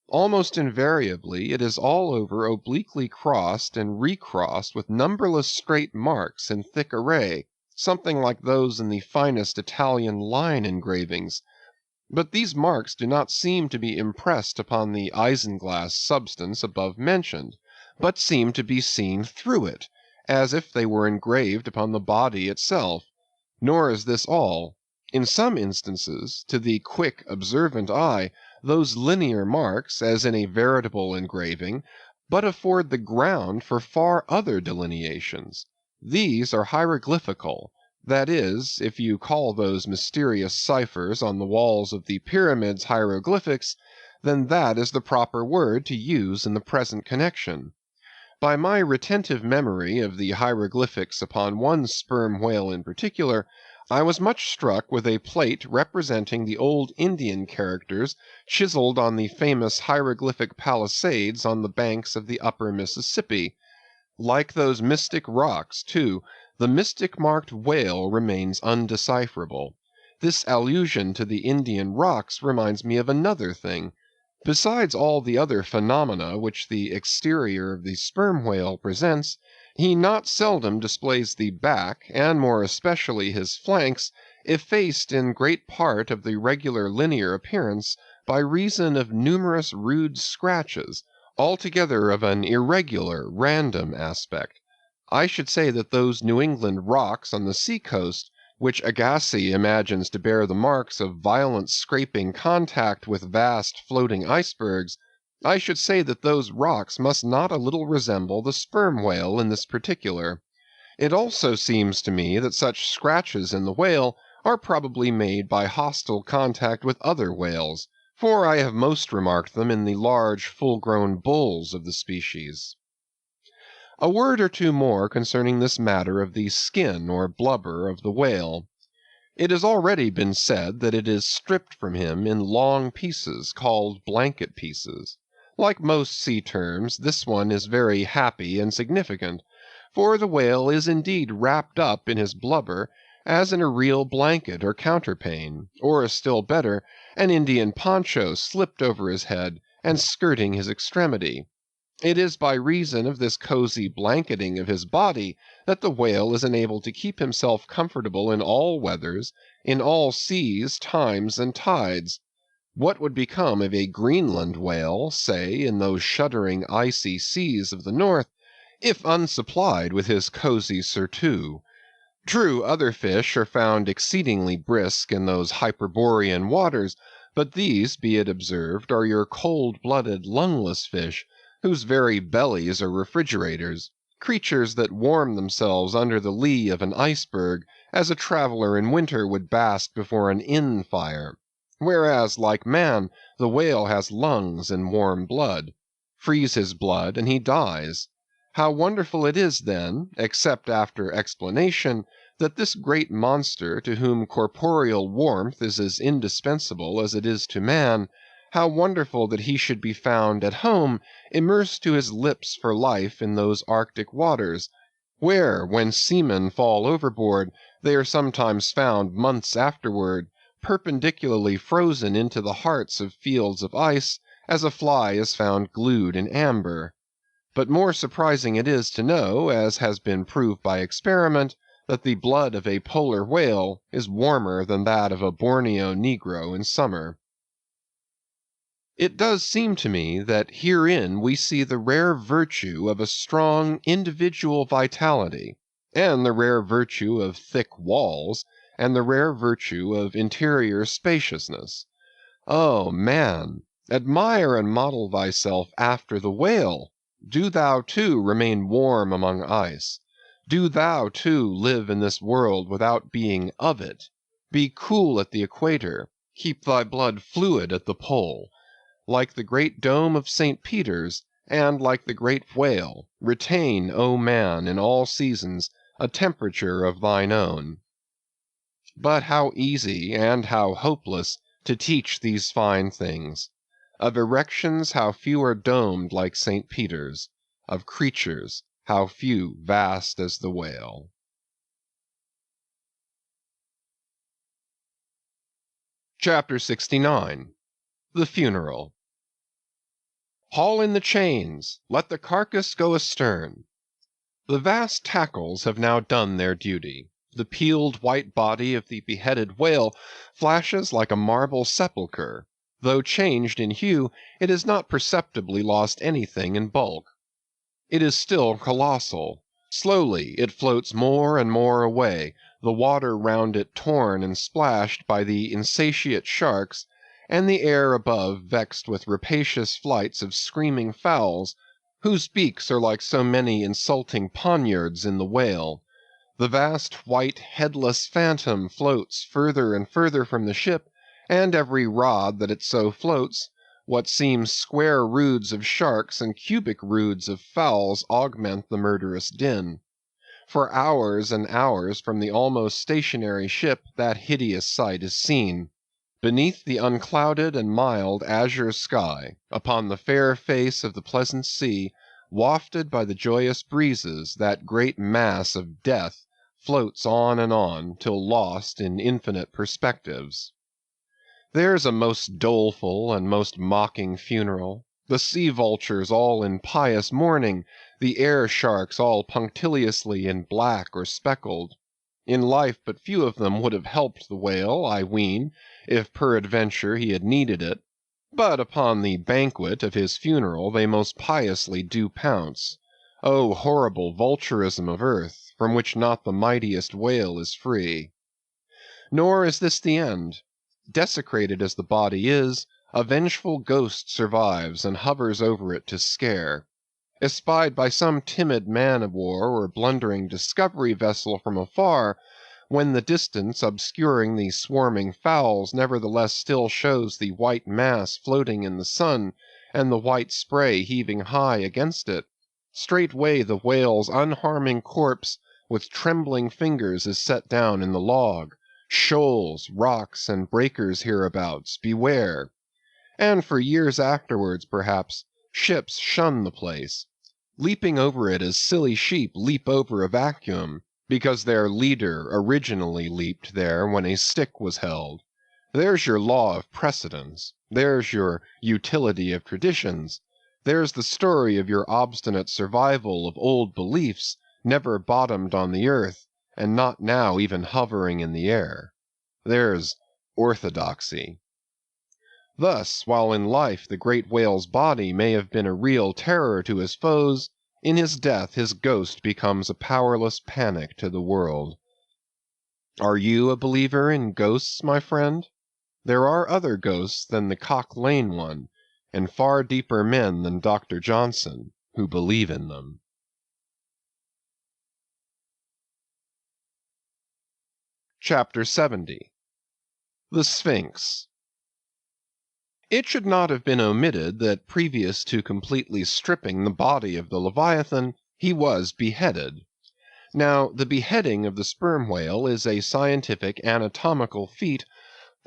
Almost invariably it is all over obliquely crossed and recrossed with numberless straight marks in thick array, something like those in the finest Italian line engravings. But these marks do not seem to be impressed upon the isinglass substance above mentioned, but seem to be seen through it, as if they were engraved upon the body itself. Nor is this all. In some instances, to the quick, observant eye, those linear marks, as in a veritable engraving, but afford the ground for far other delineations. These are hieroglyphical. That is, if you call those mysterious ciphers on the walls of the pyramids hieroglyphics, then that is the proper word to use in the present connection. By my retentive memory of the hieroglyphics upon one sperm whale in particular, I was much struck with a plate representing the old Indian characters chiseled on the famous hieroglyphic palisades on the banks of the upper Mississippi. Like those mystic rocks, too, the mystic-marked whale remains undecipherable. This allusion to the Indian rocks reminds me of another thing. Besides all the other phenomena which the exterior of the sperm whale presents, he not seldom displays the back, and more especially his flanks, effaced in great part of the regular linear appearance by reason of numerous rude scratches, altogether of an irregular, random aspect. I should say that those New England rocks on the sea-coast, which Agassiz imagines to bear the marks of violent scraping contact with vast floating icebergs, I should say that those rocks must not a little resemble the sperm whale in this particular. It also seems to me that such scratches in the whale are probably made by hostile contact with other whales, for I have most remarked them in the large full-grown bulls of the species. A word or two more concerning this matter of the skin or blubber of the whale. It has already been said that it is stripped from him in long pieces, called blanket pieces. Like most sea terms, this one is very happy and significant, for the whale is indeed wrapped up in his blubber as in a real blanket or counterpane, or still better, an Indian poncho slipped over his head and skirting his extremity. It is by reason of this cozy blanketing of his body that the whale is enabled to keep himself comfortable in all weathers, in all seas, times, and tides. What would become of a Greenland whale, say, in those shuddering icy seas of the north, if unsupplied with his cozy surtout? True, other fish are found exceedingly brisk in those Hyperborean waters, but these, be it observed, are your cold-blooded, lungless fish, whose very bellies are refrigerators, creatures that warm themselves under the lee of an iceberg, as a traveler in winter would bask before an inn fire. Whereas, like man, the whale has lungs and warm blood. Freeze his blood, and he dies. How wonderful it is, then, except after explanation, that this great monster, to whom corporeal warmth is as indispensable as it is to man, how wonderful that he should be found at home, immersed to his lips for life in those Arctic waters, where, when seamen fall overboard, they are sometimes found months afterward, perpendicularly frozen into the hearts of fields of ice, as a fly is found glued in amber. But more surprising it is to know, as has been proved by experiment, that the blood of a polar whale is warmer than that of a Borneo negro in summer. It does seem to me that herein we see the rare virtue of a strong individual vitality, and the rare virtue of thick walls, and the rare virtue of interior spaciousness. Oh, man, admire and model thyself after the whale. Do thou too remain warm among ice. Do thou too live in this world without being of it. Be cool at the equator. Keep thy blood fluid at the pole. Like the great dome of St. Peter's, and like the great whale, retain, O man, in all seasons, a temperature of thine own. But how easy and how hopeless to teach these fine things! Of erections how few are domed like St. Peter's, of creatures how few vast as the whale. Chapter 69. The Funeral. Haul in the chains, let the carcass go astern. The vast tackles have now done their duty. The peeled white body of the beheaded whale flashes like a marble sepulchre. Though changed in hue, it has not perceptibly lost anything in bulk. It is still colossal. Slowly it floats more and more away, the water round it torn and splashed by the insatiate sharks, and the air above vexed with rapacious flights of screaming fowls, whose beaks are like so many insulting poniards in the whale. The vast white headless phantom floats further and further from the ship, and every rod that it so floats, what seems square roods of sharks and cubic roods of fowls augment the murderous din. For hours and hours from the almost stationary ship that hideous sight is seen. Beneath the unclouded and mild azure sky, upon the fair face of the pleasant sea, wafted by the joyous breezes, that great mass of death floats on and on, till lost in infinite perspectives. There's a most doleful and most mocking funeral. The sea vultures all in pious mourning, the air sharks all punctiliously in black or speckled. In life but few of them would have helped the whale, I ween, if peradventure he had needed it. But upon the banquet of his funeral they most piously do pounce. O horrible vulturism of earth, from which not the mightiest whale is free! Nor is this the end. Desecrated as the body is, a vengeful ghost survives and hovers over it to scare. Espied by some timid man-of-war or blundering discovery vessel from afar, when the distance obscuring the swarming fowls nevertheless still shows the white mass floating in the sun, and the white spray heaving high against it, straightway the whale's unharming corpse with trembling fingers is set down in the log. Shoals, rocks, and breakers hereabouts, beware! And for years afterwards, perhaps, ships shun the place, leaping over it as silly sheep leap over a vacuum, because their leader originally leaped there when a stick was held. There's your law of precedence. There's your utility of traditions. There's the story of your obstinate survival of old beliefs, never bottomed on the earth, and not now even hovering in the air. There's orthodoxy. Thus, while in life the great whale's body may have been a real terror to his foes, in his death his ghost becomes a powerless panic to the world. Are you a believer in ghosts, my friend? There are other ghosts than the Cock Lane one, and far deeper men than Dr. Johnson, who believe in them. Chapter 70. The Sphinx. It should not have been omitted that previous to completely stripping the body of the Leviathan, he was beheaded. Now, the beheading of the sperm whale is a scientific anatomical feat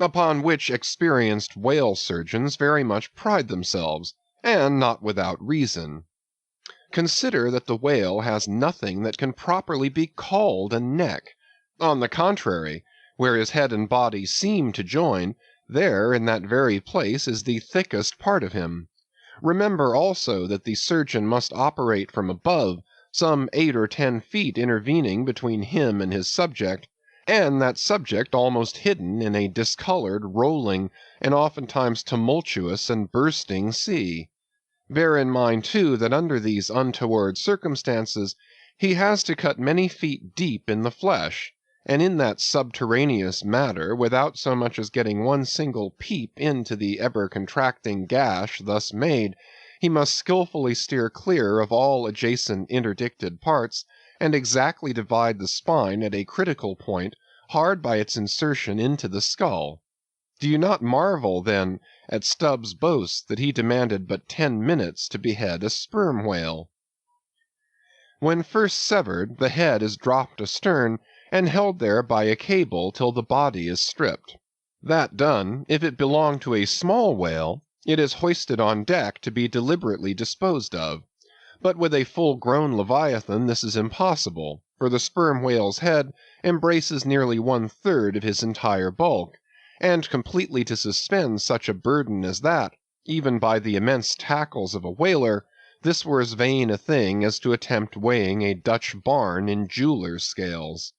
upon which experienced whale surgeons very much pride themselves, and not without reason. Consider that the whale has nothing that can properly be called a neck. On the contrary, Where his head and body seem to join, there in that very place is the thickest part of him. Remember also that the surgeon must operate from above, some 8 or 10 feet intervening between him and his subject, and that subject almost hidden in a discolored, rolling, and oftentimes tumultuous and bursting sea. Bear in mind, too, that under these untoward circumstances he has to cut many feet deep in the flesh, and in that subterraneous matter, without so much as getting one single peep into the ever-contracting gash thus made, he must skilfully steer clear of all adjacent interdicted parts, and exactly divide the spine at a critical point hard by its insertion into the skull. Do you not marvel, then, at Stubb's boast that he demanded but 10 minutes to behead a sperm whale? When first severed, the head is dropped astern, and held there by a cable till the body is stripped. That done, if it belong to a small whale, it is hoisted on deck to be deliberately disposed of. But with a full-grown leviathan this is impossible, for the sperm whale's head embraces nearly 1/3 of his entire bulk, and completely to suspend such a burden as that, even by the immense tackles of a whaler, this were as vain a thing as to attempt weighing a Dutch barn in jeweller's scales.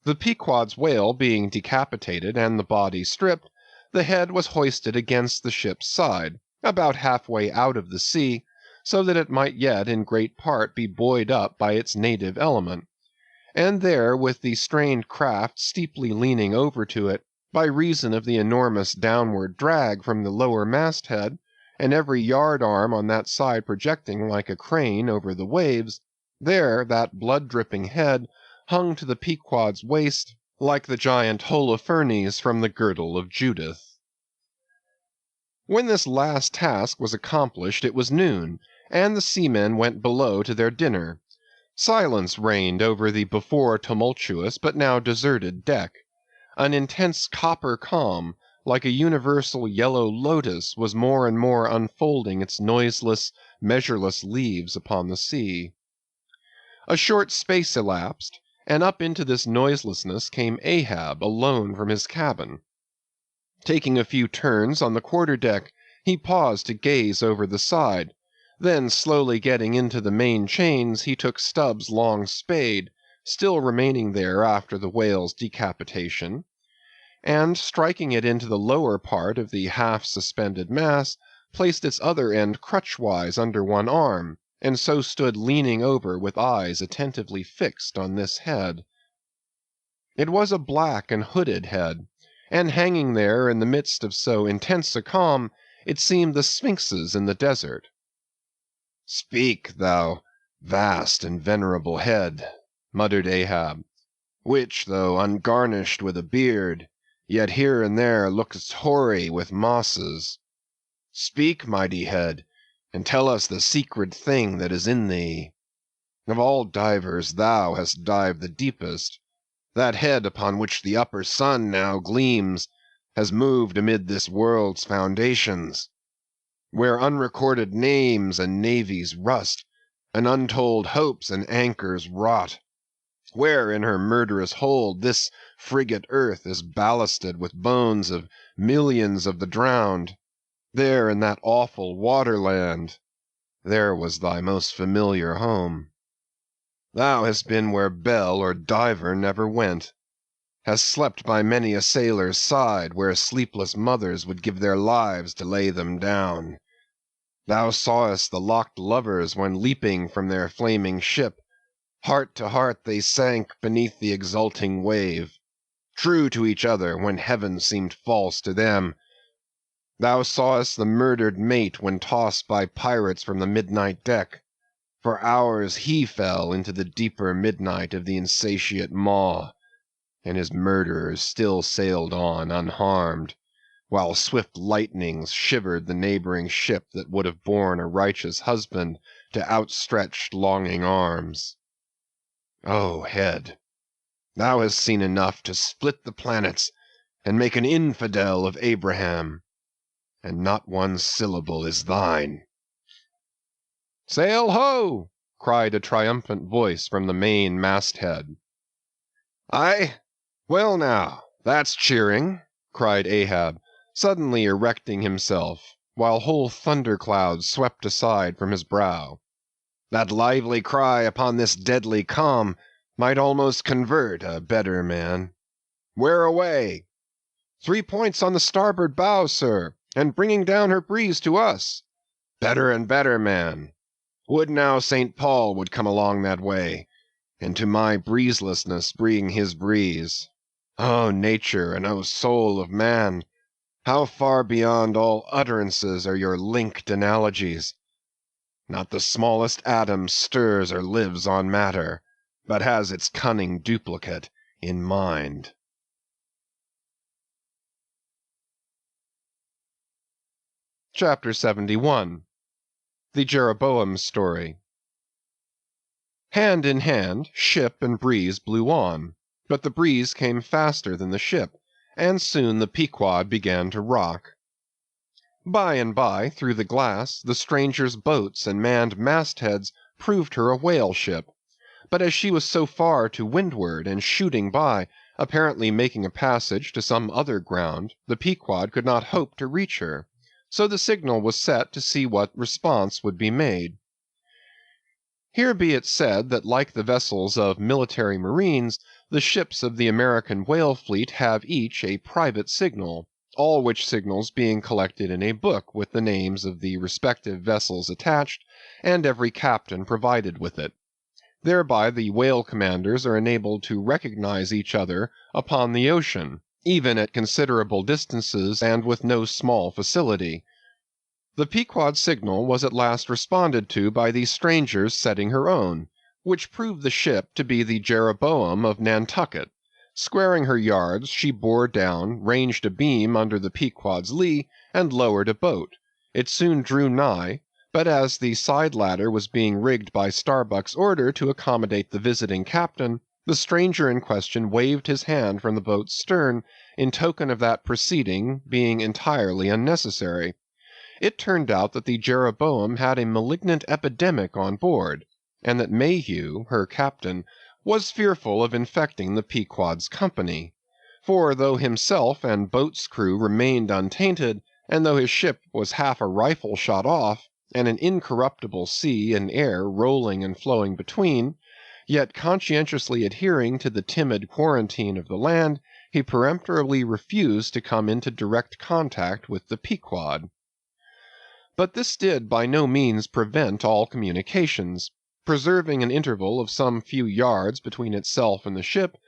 The Pequod's whale being decapitated and the body stripped, the head was hoisted against the ship's side, about halfway out of the sea, so that it might yet in great part be buoyed up by its native element. And there, with the strained craft steeply leaning over to it, by reason of the enormous downward drag from the lower masthead, and every yard arm on that side projecting like a crane over the waves, there that blood-dripping head hung to the Pequod's waist like the giant Holofernes from the girdle of Judith. When this last task was accomplished it was noon, and the seamen went below to their dinner. Silence reigned over the before tumultuous but now deserted deck. An intense copper calm, like a universal yellow lotus, was more and more unfolding its noiseless, measureless leaves upon the sea. A short space elapsed, and up into this noiselessness came Ahab alone from his cabin. Taking a few turns on the quarter-deck, he paused to gaze over the side. Then, slowly getting into the main chains, he took Stubb's long spade, still remaining there after the whale's decapitation, and, striking it into the lower part of the half-suspended mass, placed its other end crutchwise under one arm, and so stood leaning over with eyes attentively fixed on this head. It was a black and hooded head, and hanging there in the midst of so intense a calm, it seemed the sphinxes in the desert. "Speak, thou vast and venerable head," muttered Ahab, "which, though ungarnished with a beard, yet here and there lookest hoary with mosses. Speak, mighty head, and tell us the secret thing that is in thee. Of all divers thou hast dived the deepest. That head upon which the upper sun now gleams has moved amid this world's foundations, where unrecorded names and navies rust, and untold hopes and anchors rot, where in her murderous hold this frigate earth is ballasted with bones of millions of the drowned. There in that awful waterland, there was thy most familiar home. Thou hast been where bell or diver never went, hast slept by many a sailor's side, where sleepless mothers would give their lives to lay them down. Thou sawest the locked lovers when leaping from their flaming ship, heart to heart they sank beneath the exulting wave, true to each other when heaven seemed false to them. Thou sawest the murdered mate when tossed by pirates from the midnight deck. For hours he fell into the deeper midnight of the insatiate maw, and his murderers still sailed on unharmed, while swift lightnings shivered the neighboring ship that would have borne a righteous husband to outstretched longing arms. O head, thou hast seen enough to split the planets and make an infidel of Abraham, and not one syllable is thine. "Sail ho!" cried a triumphant voice from the main masthead. "Aye, "Well now, that's cheering," cried Ahab, suddenly erecting himself, while whole thunderclouds swept aside from his brow. "That lively cry upon this deadly calm might almost convert a better man. Where away?" "3 points on the starboard bow, sir, and bringing down her breeze to us." "Better and better, man. Would now St. Paul would come along that way, and to my breezelessness bring his breeze. O nature, and O soul of man, how far beyond all utterances are your linked analogies! Not the smallest atom stirs or lives on matter, but has its cunning duplicate in mind. Chapter 71 The Jeroboam's Story. Hand in hand, ship and breeze blew on, but the breeze came faster than the ship, and soon the Pequod began to rock. By and by, through the glass, the stranger's boats and manned mastheads proved her a whale ship, but as she was so far to windward and shooting by, apparently making a passage to some other ground, the Pequod could not hope to reach her, so the signal was set to see what response would be made. Here be it said that like the vessels of military marines, the ships of the American whale fleet have each a private signal, all which signals being collected in a book with the names of the respective vessels attached, and every captain provided with it. Thereby the whale commanders are enabled to recognize each other upon the ocean, even at considerable distances and with no small facility. The Pequod's signal was at last responded to by the stranger's setting her own, which proved the ship to be the Jeroboam of Nantucket. Squaring her yards, she bore down, ranged a beam under the Pequod's lee, and lowered a boat. It soon drew nigh, but as the side ladder was being rigged by Starbuck's order to accommodate the visiting captain, the stranger in question waved his hand from the boat's stern, in token of that proceeding being entirely unnecessary. It turned out that the Jeroboam had a malignant epidemic on board, and that Mayhew, her captain, was fearful of infecting the Pequod's company. For though himself and boat's crew remained untainted, and though his ship was half a rifle shot off, and an incorruptible sea and air rolling and flowing between, yet conscientiously adhering to the timid quarantine of the land, he peremptorily refused to come into direct contact with the Pequod. But this did by no means prevent all communications. Preserving an interval of some few yards between itself and the ship,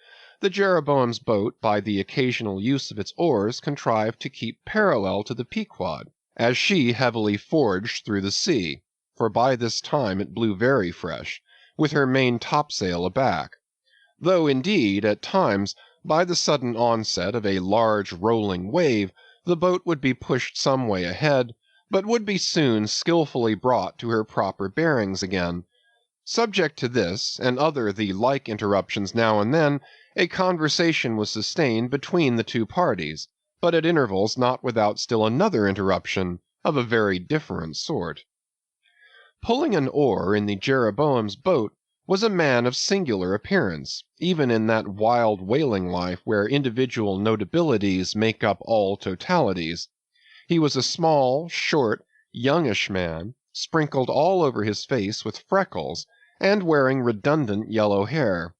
the Jeroboam's boat, by the occasional use of its oars, contrived to keep parallel to the Pequod, as she heavily forged through the sea, for by this time it blew very fresh, with her main topsail aback; though, indeed, at times, by the sudden onset of a large rolling wave, the boat would be pushed some way ahead, but would be soon skilfully brought to her proper bearings again. Subject to this, and other the like interruptions now and then, a conversation was sustained between the two parties, but at intervals not without still another interruption of a very different sort. Pulling an oar in the Jeroboam's boat was a man of singular appearance, even in that wild whaling life where individual notabilities make up all totalities. He was a small, short, youngish man, sprinkled all over his face with freckles, and wearing redundant yellow hair.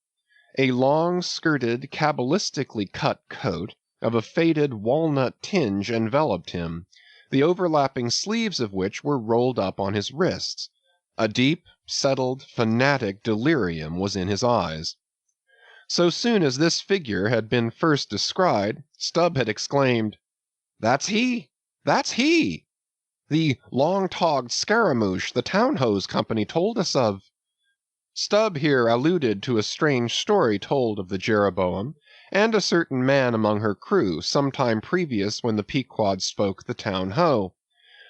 A long-skirted, cabalistically cut coat, of a faded walnut tinge enveloped him, the overlapping sleeves of which were rolled up on his wrists. A deep, settled, fanatic delirium was in his eyes. So soon as this figure had been first descried, Stubb had exclaimed, "That's he! That's he! The long-togged scaramouche the Town Hose Company told us of." Stubb here alluded to a strange story told of the Jeroboam, and a certain man among her crew, some time previous when the Pequod spoke the Town Ho.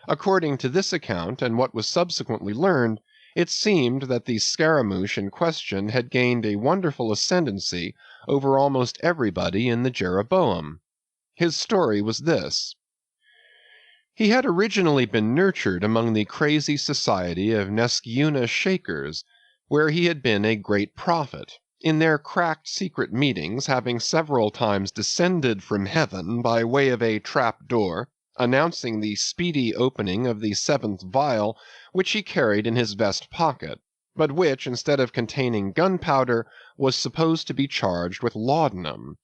According to this account, and what was subsequently learned, it seemed that the scaramouche in question had gained a wonderful ascendancy over almost everybody in the Jeroboam. His story was this. He had originally been nurtured among the crazy society of Neskyeuna Shakers, where he had been a great prophet, in their cracked secret meetings, having several times descended from heaven by way of a trap door, announcing the speedy opening of the 7th vial, which he carried in his vest pocket, but which, instead of containing gunpowder, was supposed to be charged with laudanum.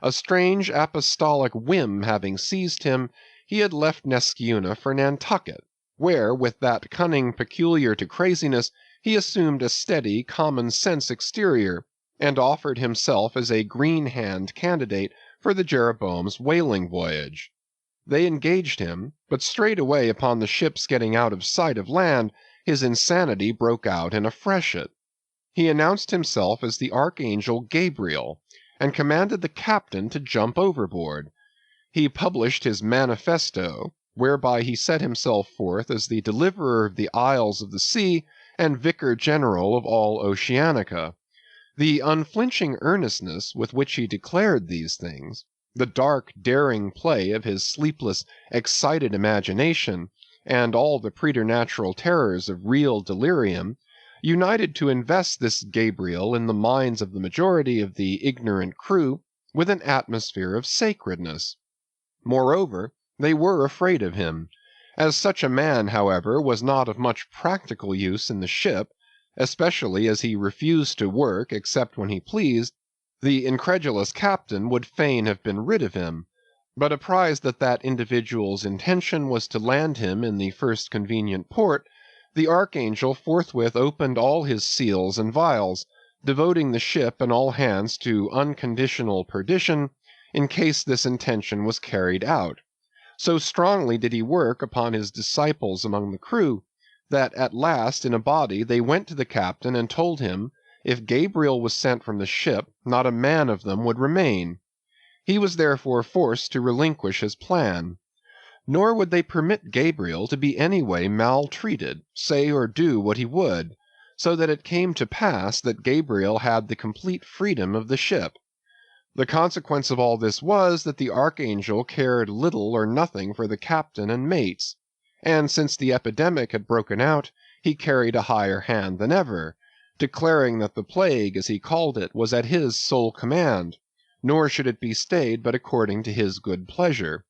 A strange apostolic whim having seized him, he had left Neskyeuna for Nantucket, where, with that cunning peculiar to craziness, he assumed a steady, common-sense exterior, and offered himself as a green-hand candidate for the Jeroboam's whaling voyage. They engaged him, but straightway upon the ship's getting out of sight of land, his insanity broke out in a freshet. He announced himself as the Archangel Gabriel, and commanded the captain to jump overboard. He published his manifesto, whereby he set himself forth as the deliverer of the isles of the sea and vicar general of all Oceanica. The unflinching earnestness with which he declared these things, the dark, daring play of his sleepless, excited imagination, and all the preternatural terrors of real delirium, united to invest this Gabriel in the minds of the majority of the ignorant crew with an atmosphere of sacredness. Moreover, they were afraid of him. As such a man, however, was not of much practical use in the ship, especially as he refused to work except when he pleased, the incredulous captain would fain have been rid of him, but apprised that that individual's intention was to land him in the first convenient port, the Archangel forthwith opened all his seals and vials, devoting the ship and all hands to unconditional perdition in case this intention was carried out. So strongly did he work upon his disciples among the crew, that at last in a body they went to the captain and told him, if Gabriel was sent from the ship, not a man of them would remain. He was therefore forced to relinquish his plan. Nor would they permit Gabriel to be any way maltreated, say or do what he would, so that it came to pass that Gabriel had the complete freedom of the ship. The consequence of all this was that the Archangel cared little or nothing for the captain and mates, and since the epidemic had broken out, he carried a higher hand than ever, declaring that the plague, as he called it, was at his sole command, nor should it be stayed but according to his good pleasure.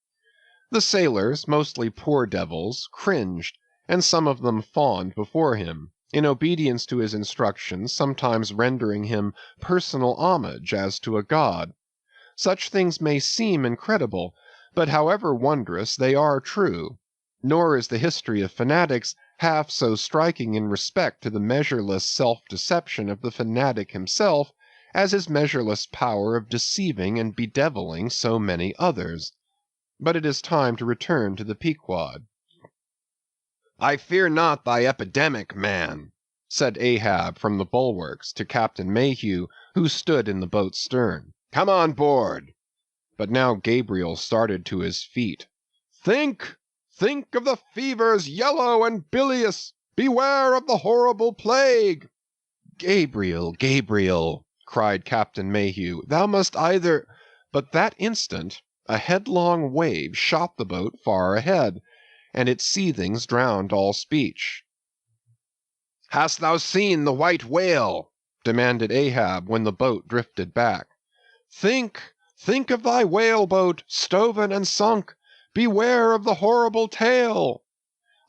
The sailors, mostly poor devils, cringed, and some of them fawned before him, in obedience to his instructions, sometimes rendering him personal homage as to a god. Such things may seem incredible, but however wondrous, they are true. Nor is the history of fanatics half so striking in respect to the measureless self-deception of the fanatic himself, as his measureless power of deceiving and bedeviling so many others. But it is time to return to the Pequod. "I fear not thy epidemic, man," said Ahab from the bulwarks to Captain Mayhew, who stood in the boat's stern. "Come on board." But now Gabriel started to his feet. "Think of the fevers yellow and bilious! Beware of the horrible plague!" "Gabriel, Gabriel," cried Captain Mayhew, "thou must either—" But that instant a headlong wave shot the boat far ahead, and its seethings drowned all speech. "Hast thou seen the white whale?" demanded Ahab when the boat drifted back. Think of thy whale-boat, stoven and sunk! Beware of the horrible tale!"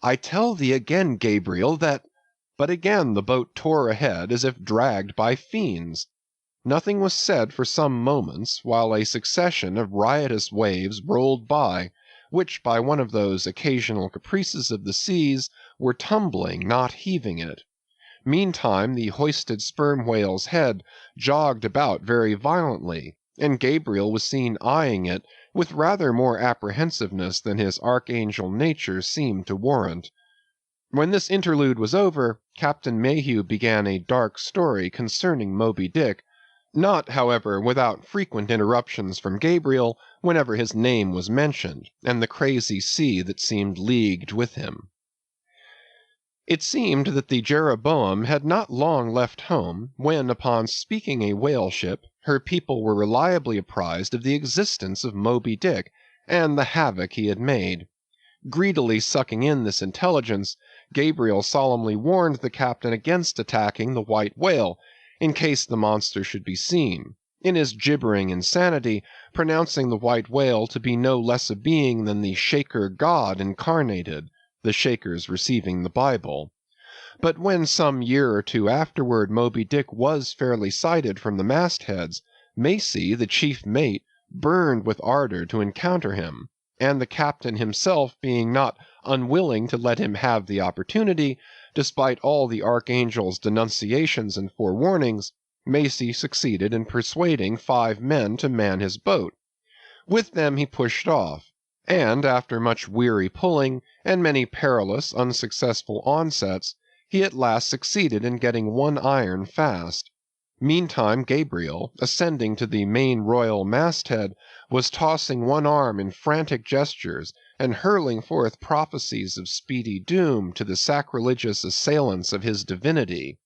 "I tell thee again, Gabriel, that—" But again the boat tore ahead as if dragged by fiends. Nothing was said for some moments, while a succession of riotous waves rolled by, which by one of those occasional caprices of the seas, were tumbling, not heaving it. Meantime the hoisted sperm whale's head jogged about very violently, and Gabriel was seen eyeing it with rather more apprehensiveness than his archangel nature seemed to warrant. When this interlude was over, Captain Mayhew began a dark story concerning Moby Dick, not, however, without frequent interruptions from Gabriel whenever his name was mentioned, and the crazy sea that seemed leagued with him. It seemed that the Jeroboam had not long left home, when, upon speaking a whale ship, her people were reliably apprised of the existence of Moby Dick, and the havoc he had made. Greedily sucking in this intelligence, Gabriel solemnly warned the captain against attacking the white whale, in case the monster should be seen, in his gibbering insanity pronouncing the white whale to be no less a being than the Shaker God incarnated, the Shakers receiving the Bible. But when some year or two afterward Moby Dick was fairly sighted from the mastheads, Macy, the chief mate, burned with ardor to encounter him, and the captain himself being not unwilling to let him have the opportunity, despite all the archangel's denunciations and forewarnings, Macy succeeded in persuading 5 men to man his boat. With them he pushed off, and after much weary pulling and many perilous, unsuccessful onsets, he at last succeeded in getting one iron fast. Meantime Gabriel, ascending to the main royal masthead, was tossing one arm in frantic gestures and hurling forth prophecies of speedy doom to the sacrilegious assailants of his divinity.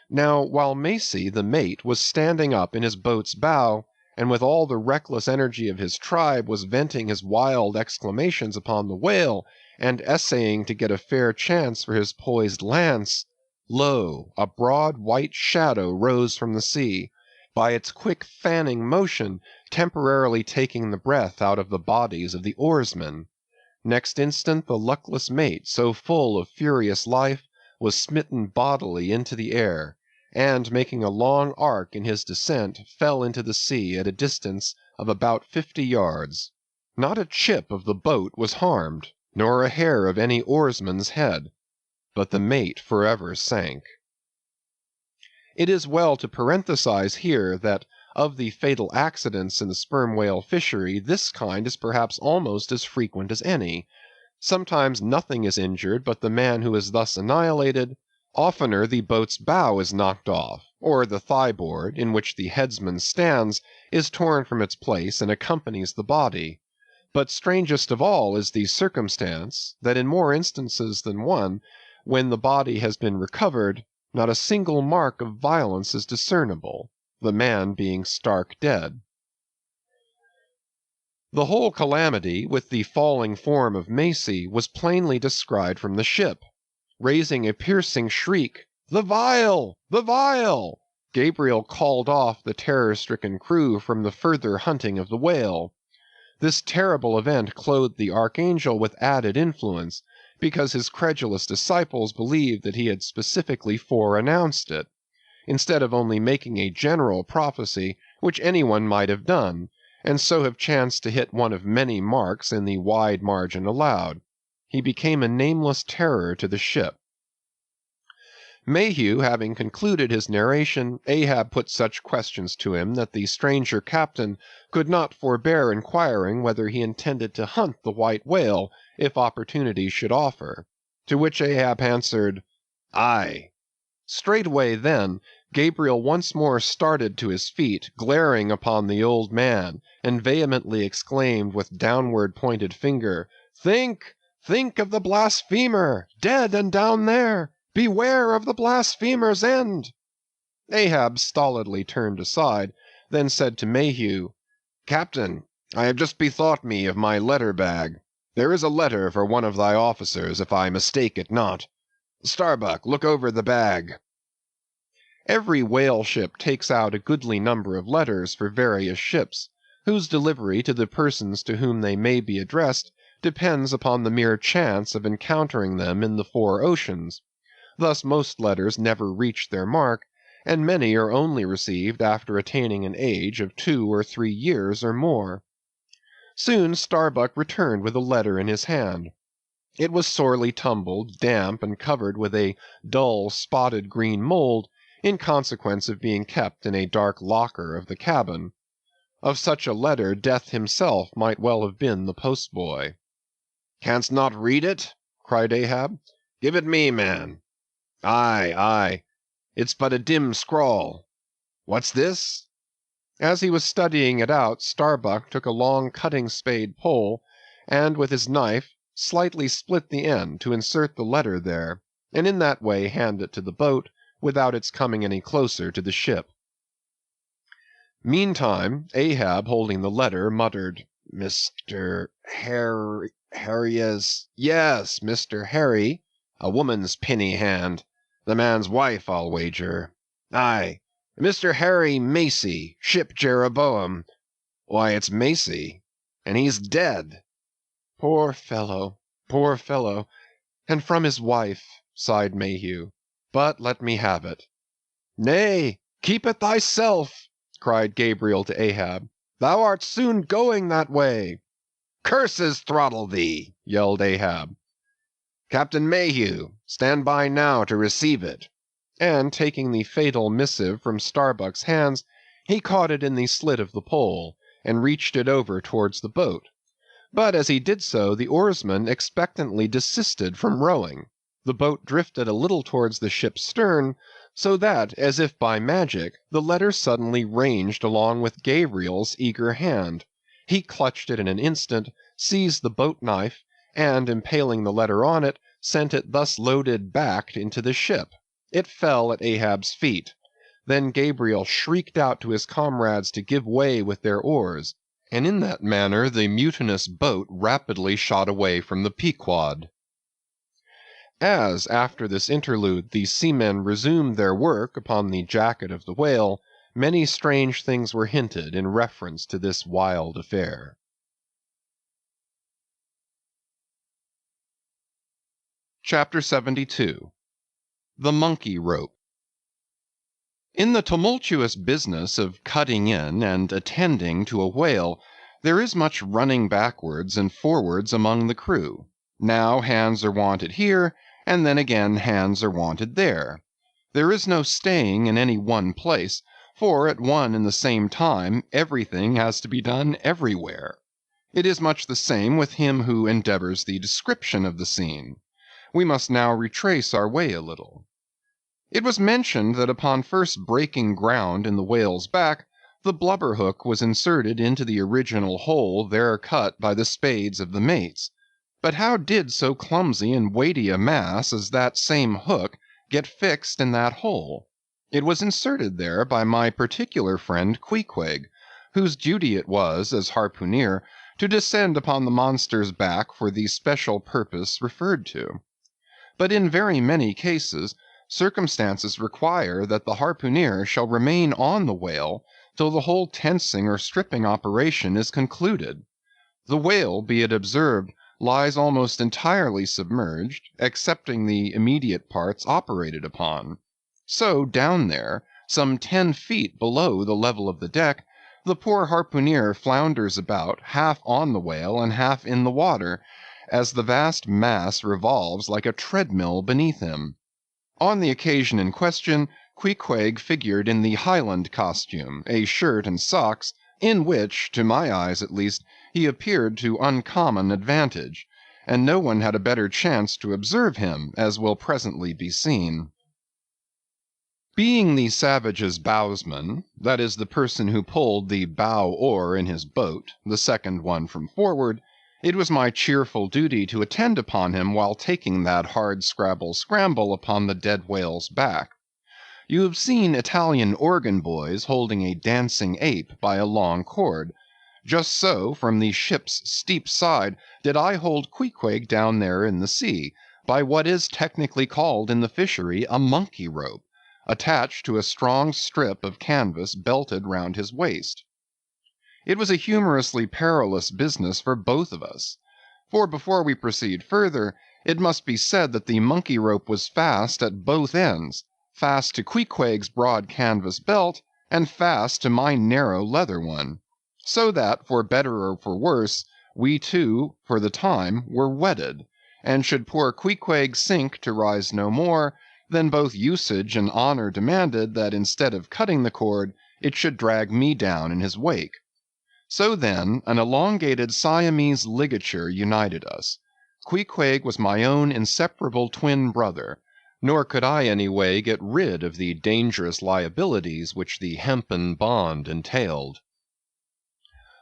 Now, while Macy, the mate, was standing up in his boat's bow, and with all the reckless energy of his tribe was venting his wild exclamations upon the whale, and essaying to get a fair chance for his poised lance, lo, a broad white shadow rose from the sea, by its quick fanning motion temporarily taking the breath out of the bodies of the oarsmen. Next instant the luckless mate, so full of furious life, was smitten bodily into the air, and making a long arc in his descent, fell into the sea at a distance of about 50 yards. Not a chip of the boat was harmed, nor a hair of any oarsman's head, but the mate forever sank. It is well to parenthesize here that of the fatal accidents in the sperm whale fishery, this kind is perhaps almost as frequent as any. Sometimes nothing is injured but the man who is thus annihilated. Oftener the boat's bow is knocked off, or the thigh-board, in which the headsman stands, is torn from its place and accompanies the body. But strangest of all is the circumstance, that in more instances than one, when the body has been recovered, not a single mark of violence is discernible, the man being stark dead. The whole calamity, with the falling form of Macy, was plainly descried from the ship. Raising a piercing shriek, "The vial! The vial!" Gabriel called off the terror-stricken crew from the further hunting of the whale. This terrible event clothed the archangel with added influence, because his credulous disciples believed that he had specifically foreannounced it, instead of only making a general prophecy, which anyone might have done, and so have chanced to hit one of many marks in the wide margin allowed. He became a nameless terror to the ship. Mayhew having concluded his narration, Ahab put such questions to him that the stranger captain could not forbear inquiring whether he intended to hunt the white whale if opportunity should offer, to which Ahab answered, "Aye." Straightway then Gabriel once more started to his feet, glaring upon the old man, and vehemently exclaimed with downward pointed finger, "Think! Think of the blasphemer, dead and down there! Beware of the blasphemer's end!" Ahab stolidly turned aside, then said to Mayhew, "Captain, I have just bethought me of my letter-bag. There is a letter for one of thy officers, if I mistake it not. Starbuck, look over the bag." Every whale ship takes out a goodly number of letters for various ships, whose delivery to the persons to whom they may be addressed depends upon the mere chance of encountering them in the 4 oceans. Thus most letters never reach their mark, and many are only received after attaining an age of 2 or 3 years or more. Soon Starbuck returned with a letter in his hand. It was sorely tumbled, damp, and covered with a dull, spotted green mold, in consequence of being kept in a dark locker of the cabin. Of such a letter Death himself might well have been the postboy. "Canst not read it?" cried Ahab. "Give it me, man." "Aye, aye, it's but a dim scrawl. What's this?" As he was studying it out, Starbuck took a long cutting-spade pole, and with his knife slightly split the end to insert the letter there, and in that way hand it to the boat, without its coming any closer to the ship. Meantime, Ahab, holding the letter, muttered, "Mr. Harry's, yes, Mr. Harry, a woman's pinny hand. The man's wife, I'll wager. Aye, Mr. Harry Macy, ship Jeroboam. Why, it's Macy, and he's dead." Poor fellow, poor fellow, and from his wife, sighed Mayhew. But let me have it. "Nay, keep it thyself," cried Gabriel to Ahab. "Thou art soon going that way." "Curses throttle thee," yelled Ahab. "Captain Mayhew, stand by now to receive it." And taking the fatal missive from Starbuck's hands, he caught it in the slit of the pole, and reached it over towards the boat. But as he did so, the oarsman expectantly desisted from rowing. The boat drifted a little towards the ship's stern, so that, as if by magic, the letter suddenly ranged along with Gabriel's eager hand. He clutched it in an instant, seized the boat knife, and impaling the letter on it, sent it thus loaded back into the ship. It fell at Ahab's feet. Then Gabriel shrieked out to his comrades to give way with their oars, and in that manner the mutinous boat rapidly shot away from the Pequod. As, after this interlude, the seamen resumed their work upon the jacket of the whale, many strange things were hinted in reference to this wild affair. Chapter 72. The Monkey Rope. In the tumultuous business of cutting in and attending to a whale, there is much running backwards and forwards among the crew. Now hands are wanted here, and then again hands are wanted there. There is no staying in any one place, for at one and the same time everything has to be done everywhere. It is much the same with him who endeavors the description of the scene. We must now retrace our way a little. It was mentioned that upon first breaking ground in the whale's back, the blubber hook was inserted into the original hole there cut by the spades of the mates. But how did so clumsy and weighty a mass as that same hook get fixed in that hole? It was inserted there by my particular friend Queequeg, whose duty it was, as harpooneer, to descend upon the monster's back for the special purpose referred to. But in very many cases, circumstances require that the harpooneer shall remain on the whale till the whole tensing or stripping operation is concluded. The whale, be it observed, lies almost entirely submerged, excepting the immediate parts operated upon. So down there, some 10 feet below the level of the deck, the poor harpooneer flounders about, half on the whale and half in the water, as the vast mass revolves like a treadmill beneath him. On the occasion in question, Queequeg figured in the Highland costume, a shirt and socks, in which, to my eyes at least, he appeared to uncommon advantage, and no one had a better chance to observe him, as will presently be seen. Being the savage's bowsman, that is, the person who pulled the bow oar in his boat, the second one from forward, it was my cheerful duty to attend upon him while taking that hard scramble upon the dead whale's back. You have seen Italian organ boys holding a dancing ape by a long cord. Just so, from the ship's steep side, did I hold Queequeg down there in the sea, by what is technically called in the fishery a monkey rope, attached to a strong strip of canvas belted round his waist. It was a humorously perilous business for both of us. For before we proceed further, it must be said that the monkey rope was fast at both ends, fast to Queequeg's broad canvas belt, and fast to my narrow leather one, so that, for better or for worse, we two, for the time, were wedded, and should poor Queequeg sink to rise no more, then both usage and honor demanded that instead of cutting the cord, it should drag me down in his wake. So then, an elongated Siamese ligature united us. Queequeg was my own inseparable twin brother, nor could I any way get rid of the dangerous liabilities which the hempen bond entailed.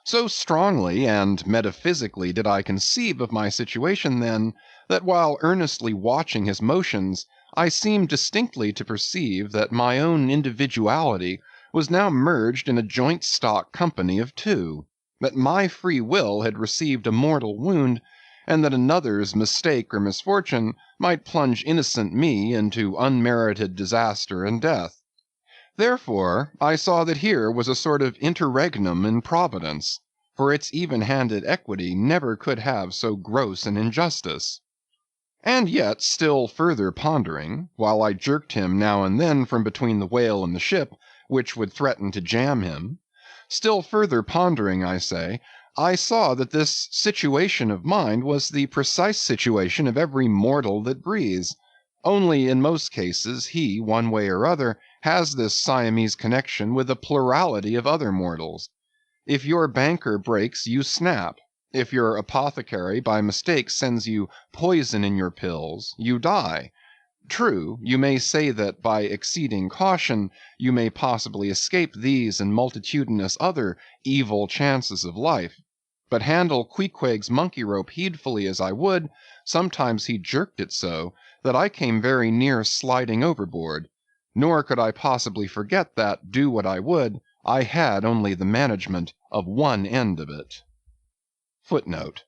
So strongly and metaphysically did I conceive of my situation then, that while earnestly watching his motions, I seemed distinctly to perceive that my own individuality was now merged in a joint stock company of two, that my free will had received a mortal wound, and that another's mistake or misfortune might plunge innocent me into unmerited disaster and death. Therefore, I saw that here was a sort of interregnum in Providence, for its even-handed equity never could have so gross an injustice. And yet, still further pondering, while I jerked him now and then from between the whale and the ship, which would threaten to jam him, still further pondering, I say, I saw that this situation of mine was the precise situation of every mortal that breathes. Only in most cases he, one way or other, has this Siamese connection with a plurality of other mortals. If your banker breaks, you snap. If your apothecary by mistake sends you poison in your pills, you die. True, you may say that by exceeding caution, you may possibly escape these and multitudinous other evil chances of life. But handle Queequeg's monkey rope heedfully as I would, sometimes he jerked it so, that I came very near sliding overboard. Nor could I possibly forget that, do what I would, I had only the management of one end of it. Footnote: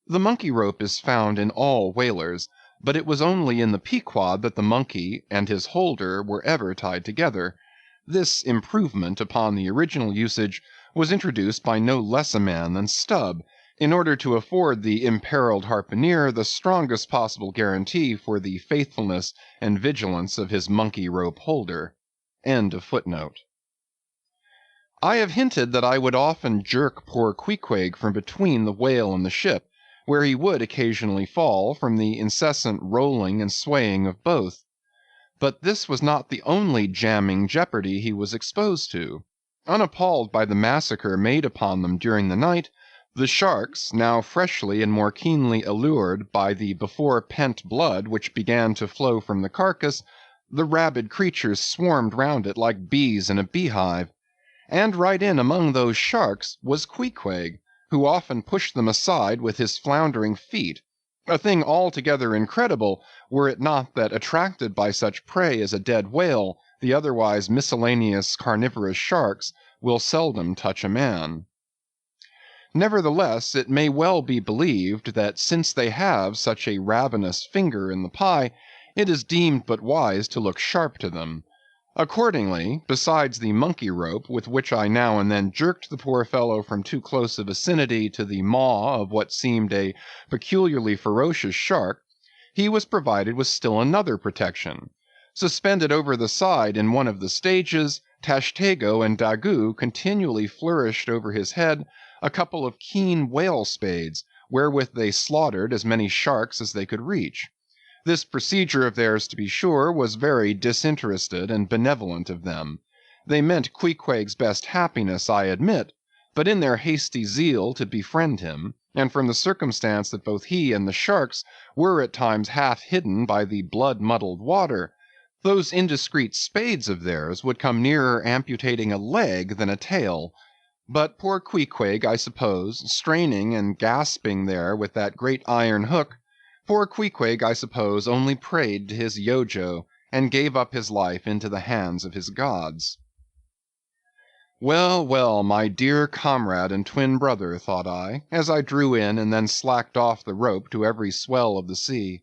the monkey rope is found in all whalers, but it was only in the Pequod that the monkey and his holder were ever tied together. This improvement upon the original usage was introduced by no less a man than Stubb, in order to afford the imperiled harpooner the strongest possible guarantee for the faithfulness and vigilance of his monkey rope holder. End of footnote. I have hinted that I would often jerk poor Queequeg from between the whale and the ship, where he would occasionally fall from the incessant rolling and swaying of both. But this was not the only jamming jeopardy he was exposed to. Unappalled by the massacre made upon them during the night, the sharks, now freshly and more keenly allured by the before-pent blood which began to flow from the carcass, the rabid creatures swarmed round it like bees in a beehive. And right in among those sharks was Queequeg, who often pushed them aside with his floundering feet, a thing altogether incredible, were it not that attracted by such prey as a dead whale, the otherwise miscellaneous carnivorous sharks will seldom touch a man. Nevertheless, it may well be believed that since they have such a ravenous finger in the pie, it is deemed but wise to look sharp to them. Accordingly, besides the monkey rope with which I now and then jerked the poor fellow from too close a vicinity to the maw of what seemed a peculiarly ferocious shark, he was provided with still another protection. Suspended over the side in one of the stages, Tashtego and Daggoo continually flourished over his head a couple of keen whale spades, wherewith they slaughtered as many sharks as they could reach. This procedure of theirs, to be sure, was very disinterested and benevolent of them. They meant Queequeg's best happiness, I admit, but in their hasty zeal to befriend him, and from the circumstance that both he and the sharks were at times half hidden by the blood-muddled water, those indiscreet spades of theirs would come nearer amputating a leg than a tail. But poor Queequeg, I suppose, straining and gasping there with that great iron hook, poor Queequeg, I suppose, only prayed to his Yojo, and gave up his life into the hands of his gods. Well, well, my dear comrade and twin brother, thought I, as I drew in and then slacked off the rope to every swell of the sea,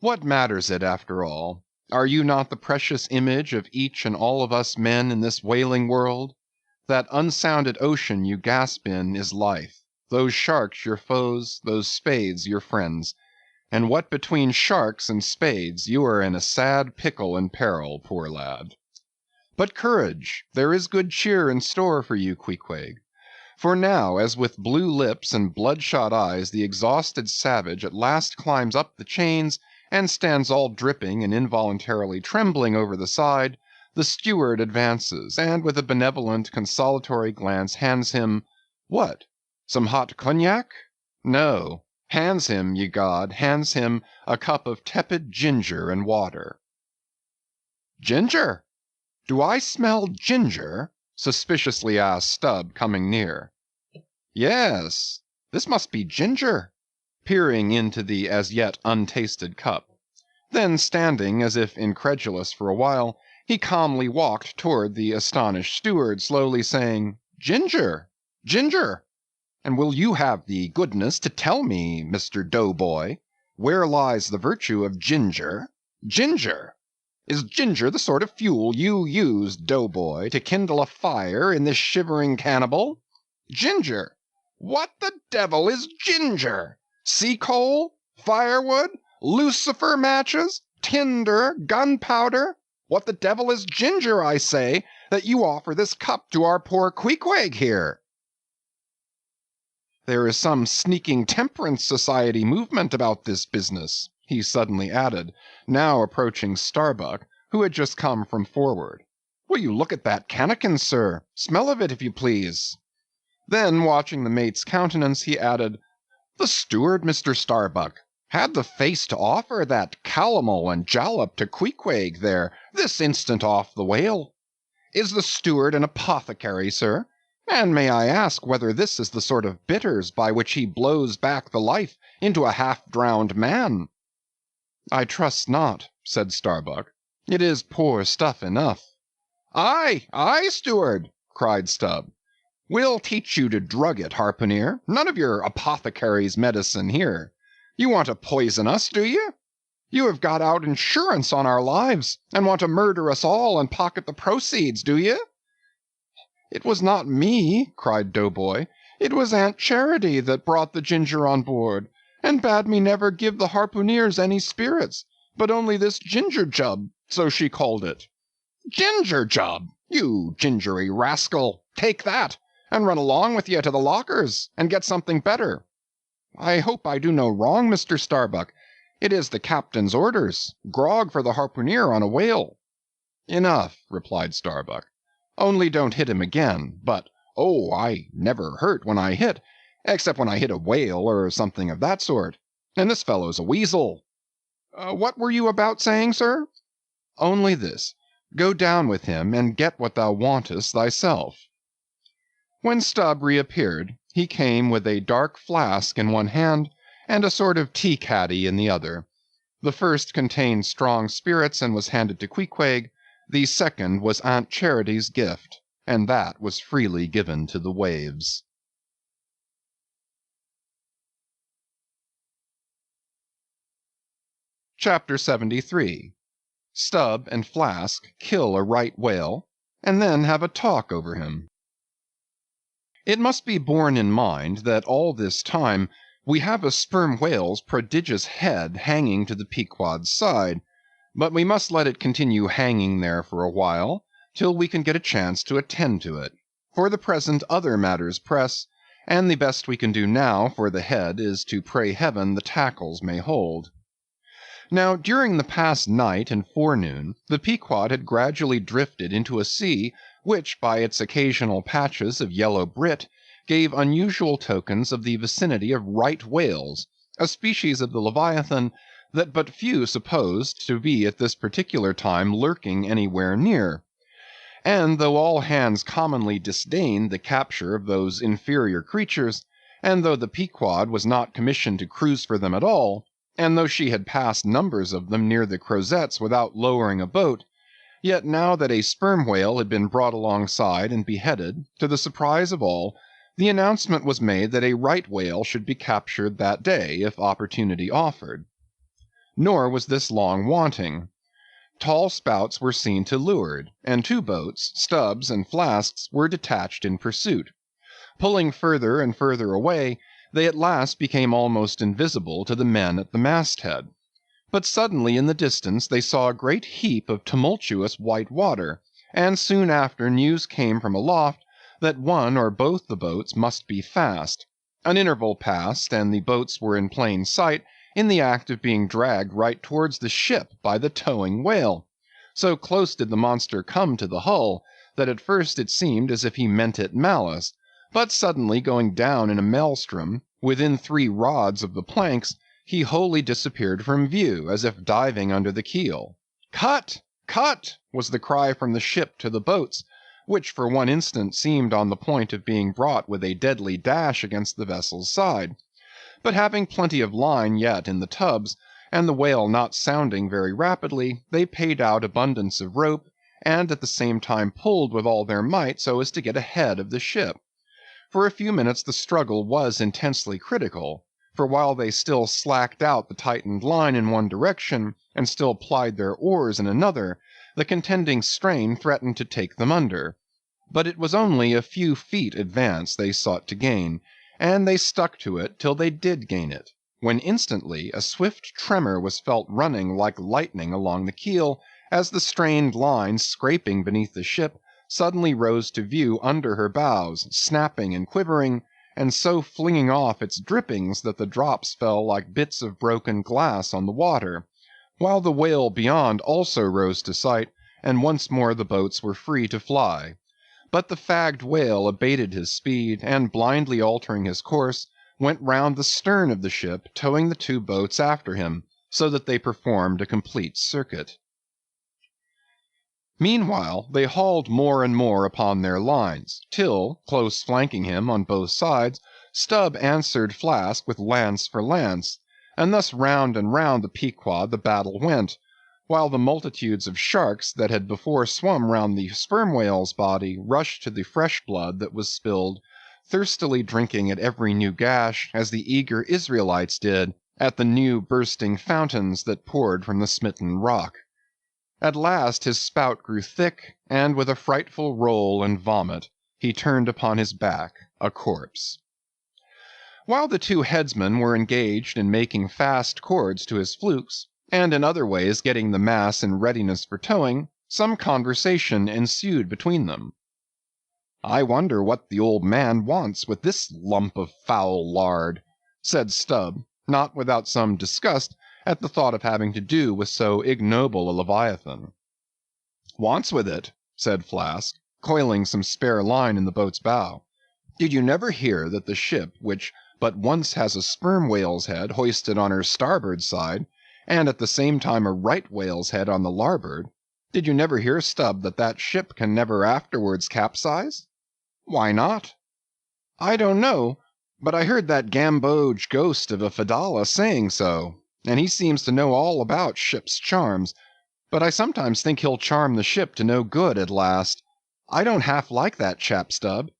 what matters it after all? Are you not the precious image of each and all of us men in this whaling world? That unsounded ocean you gasp in is life, those sharks your foes, those spades your friends. And what between sharks and spades, you are in a sad pickle and peril, poor lad. But courage! There is good cheer in store for you, Queequeg. For now, as with blue lips and bloodshot eyes the exhausted savage at last climbs up the chains and stands all dripping and involuntarily trembling over the side, the steward advances, and with a benevolent, consolatory glance hands him, what? Some hot cognac? No. Hands him, ye god, hands him a cup of tepid ginger and water. Ginger? Do I smell ginger? Suspiciously asked Stubb, coming near. Yes, this must be ginger, peering into the as yet untasted cup. Then standing as if incredulous for a while, he calmly walked toward the astonished steward, slowly saying, Ginger, ginger. And will you have the goodness to tell me, Mr. Doughboy, where lies the virtue of ginger? Ginger! Is ginger the sort of fuel you use, doughboy, to kindle a fire in this shivering cannibal? Ginger! What the devil is ginger? Sea coal? Firewood? Lucifer matches? Tinder? Gunpowder? What the devil is ginger, I say, that you offer this cup to our poor Queequeg here? There is some sneaking temperance society movement about this business, he suddenly added, now approaching Starbuck, who had just come from forward. Will you look at that cannikin, sir? Smell of it, if you please. Then, watching the mate's countenance, he added, the steward, Mr. Starbuck, had the face to offer that calomel and jalap to Queequeg there, this instant off the whale. Is the steward an apothecary, sir? And may I ask whether this is the sort of bitters by which he blows back the life into a half-drowned man? I trust not, said Starbuck. It is poor stuff enough. Aye, aye, steward, cried Stubb. We'll teach you to drug it, harpooner. None of your apothecary's medicine here. You want to poison us, do you? You have got out insurance on our lives, and want to murder us all and pocket the proceeds, do you? It was not me, cried Doughboy. It was Aunt Charity that brought the ginger on board, and bade me never give the harpooneers any spirits, but only this ginger jub, so she called it. Ginger jub, you gingery rascal, take that, and run along with ye to the lockers, and get something better. I hope I do no wrong, Mr. Starbuck. It is the captain's orders, grog for the harpooneer on a whale. Enough, replied Starbuck. Only don't hit him again, but, oh, I never hurt when I hit, except when I hit a whale or something of that sort. And this fellow's a weasel. What were you about saying, sir? Only this. Go down with him and get what thou wantest thyself. When Stubb reappeared, he came with a dark flask in one hand and a sort of tea-caddy in the other. The first contained strong spirits and was handed to Queequeg. The second was Aunt Charity's gift, and that was freely given to the waves. Chapter 73. Stubb and Flask kill a right whale, and then have a talk over him. It must be borne in mind that all this time we have a sperm whale's prodigious head hanging to the Pequod's side, but we must let it continue hanging there for a while, till we can get a chance to attend to it. For the present other matters press, and the best we can do now for the head is to pray heaven the tackles may hold. Now, during the past night and forenoon, the Pequod had gradually drifted into a sea which, by its occasional patches of yellow brit, gave unusual tokens of the vicinity of right whales, a species of the Leviathan that but few supposed to be at this particular time lurking anywhere near. And though all hands commonly disdained the capture of those inferior creatures, and though the Pequod was not commissioned to cruise for them at all, and though she had passed numbers of them near the Crozettes without lowering a boat, yet now that a sperm whale had been brought alongside and beheaded, to the surprise of all, the announcement was made that a right whale should be captured that day, if opportunity offered. Nor was this long wanting. Tall spouts were seen to leeward, and 2 boats, Stubb's and Flask's, were detached in pursuit. Pulling further and further away, they at last became almost invisible to the men at the masthead. But suddenly in the distance they saw a great heap of tumultuous white water, and soon after news came from aloft that one or both the boats must be fast. An interval passed, and the boats were in plain sight, in the act of being dragged right towards the ship by the towing whale. So close did the monster come to the hull, that at first it seemed as if he meant it malice, but suddenly going down in a maelstrom, within 3 rods of the planks, he wholly disappeared from view, as if diving under the keel. "Cut! Cut!" was the cry from the ship to the boats, which for one instant seemed on the point of being brought with a deadly dash against the vessel's side. But having plenty of line yet in the tubs, and the whale not sounding very rapidly, they paid out abundance of rope, and at the same time pulled with all their might so as to get ahead of the ship. For a few minutes the struggle was intensely critical, for while they still slacked out the tightened line in one direction, and still plied their oars in another, the contending strain threatened to take them under. But it was only a few feet advance they sought to gain, and they stuck to it till they did gain it, when instantly a swift tremor was felt running like lightning along the keel, as the strained line scraping beneath the ship suddenly rose to view under her bows, snapping and quivering, and so flinging off its drippings that the drops fell like bits of broken glass on the water, while the whale beyond also rose to sight, and once more the boats were free to fly. But the fagged whale abated his speed, and blindly altering his course, went round the stern of the ship, towing the two boats after him, so that they performed a complete circuit. Meanwhile they hauled more and more upon their lines, till, close flanking him on both sides, Stubb answered Flask with lance for lance, and thus round and round the Pequod the battle went, while the multitudes of sharks that had before swum round the sperm whale's body rushed to the fresh blood that was spilled, thirstily drinking at every new gash, as the eager Israelites did at the new bursting fountains that poured from the smitten rock. At last his spout grew thick, and with a frightful roll and vomit, he turned upon his back a corpse. While the two headsmen were engaged in making fast cords to his flukes, and in other ways getting the mass in readiness for towing, some conversation ensued between them. "I wonder what the old man wants with this lump of foul lard," said Stubb, not without some disgust at the thought of having to do with so ignoble a leviathan. "Wants with it," said Flask, coiling some spare line in the boat's bow. "Did you never hear that the ship, which but once has a sperm whale's head hoisted on her starboard side, and at the same time a right whale's head on the larboard, did you never hear, Stubb, that that ship can never afterwards capsize?" "Why not?" "I don't know, but I heard that gamboge ghost of a Fedallah saying so, and he seems to know all about ship's charms, but I sometimes think he'll charm the ship to no good at last. I don't half like that chap, Stubb.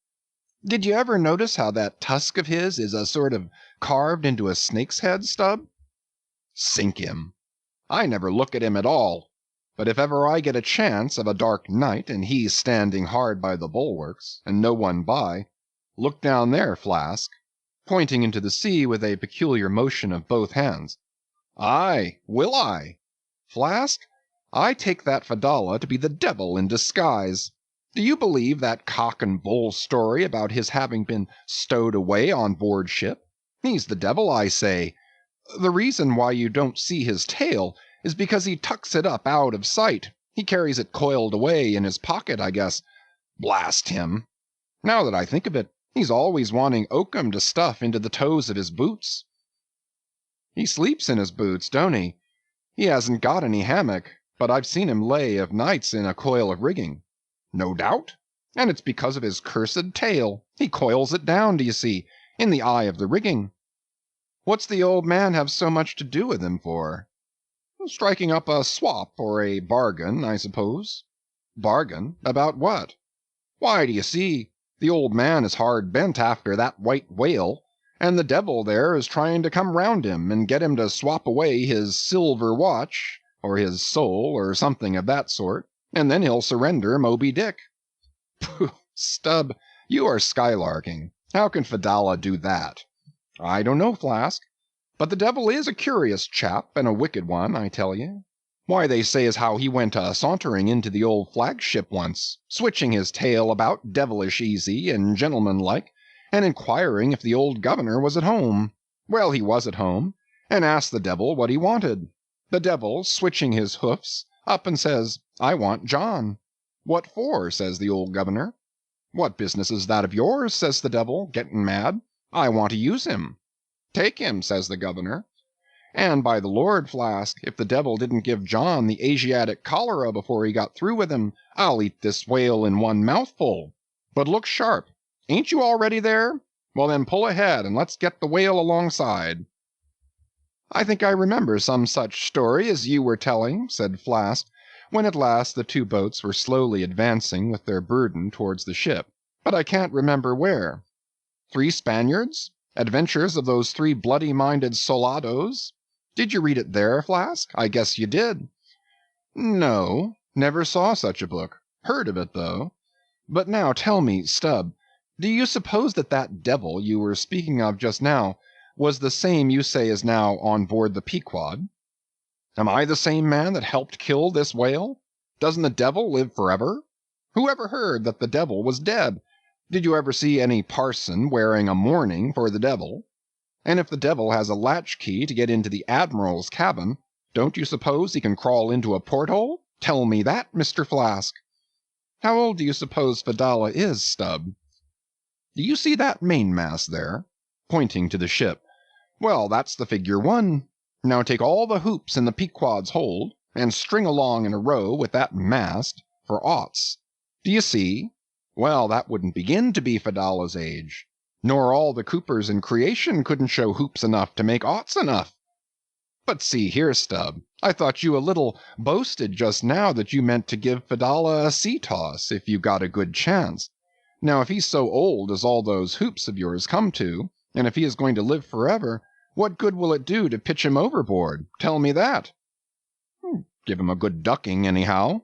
Did you ever notice how that tusk of his is a sort of carved into a snake's head, Stubb?" "Sink him! I never look at him at all, but if ever I get a chance of a dark night, and he standing hard by the bulwarks, and no one by, look down there, Flask," pointing into the sea with a peculiar motion of both hands. "Aye, will I? Flask, I take that Fedallah to be the devil in disguise. Do you believe that cock and bull story about his having been stowed away on board ship? He's the devil, I say. The reason why you don't see his tail is because he tucks it up out of sight. He carries it coiled away in his pocket, I guess. Blast him! Now that I think of it, he's always wanting oakum to stuff into the toes of his boots." "He sleeps in his boots, don't he? He hasn't got any hammock, but I've seen him lay of nights in a coil of rigging." "No doubt, and it's because of his cursed tail. He coils it down, do you see, in the eye of the rigging." "What's the old man have so much to do with him for?" "Striking up a swap or a bargain, I suppose." "Bargain? About what?" "Why, do you see, the old man is hard bent after that white whale, and the devil there is trying to come round him and get him to swap away his silver watch, or his soul, or something of that sort, and then he'll surrender Moby Dick." "Pooh, Stubb, you are skylarking. How can Fedallah do that?" "I don't know, Flask, but the devil is a curious chap, and a wicked one, I tell you. Why, they say as how he went sauntering into the old flagship once, switching his tail about devilish easy and gentlemanlike, and inquiring if the old governor was at home. Well, he was at home, and asked the devil what he wanted. The devil, switching his hoofs, up and says, 'I want John.' 'What for?' says the old governor. 'What business is that of yours?' says the devil, getting mad. 'I want to use him.' 'Take him,' says the governor. And by the Lord, Flask, if the devil didn't give John the Asiatic cholera before he got through with him, I'll eat this whale in one mouthful. But look sharp. Ain't you all ready there? Well then, pull ahead, and let's get the whale alongside." "I think I remember some such story as you were telling," said Flask, when at last the two boats were slowly advancing with their burden towards the ship, "but I can't remember where." "3 Spaniards?" Adventures of those three bloody-minded soldados? Did you read it there, Flask? I guess you did. No, never saw such a book. Heard of it, though. But now tell me, Stubb, do you suppose that that devil you were speaking of just now was the same you say is now on board the Pequod? Am I the same man that helped kill this whale? Doesn't the devil live forever? Who ever heard that the devil was dead? Did you ever see any parson wearing a mourning for the devil? And if the devil has a latchkey to get into the admiral's cabin, don't you suppose he can crawl into a porthole? Tell me that, Mr. Flask. How old do you suppose Fedallah is, Stubb? Do you see that mainmast there? Pointing to the ship. Well, that's the figure 1. Now take all the hoops in the Pequod's hold, and string along in a row with that mast for oughts. Do you see? Well, that wouldn't begin to be Fedallah's age. Nor all the coopers in creation couldn't show hoops enough to make oughts enough. But see here, Stubb, I thought you a little boasted just now that you meant to give Fedallah a sea toss if you got a good chance. Now if he's so old as all those hoops of yours come to, and if he is going to live forever, what good will it do to pitch him overboard? Tell me that. Give him a good ducking, anyhow.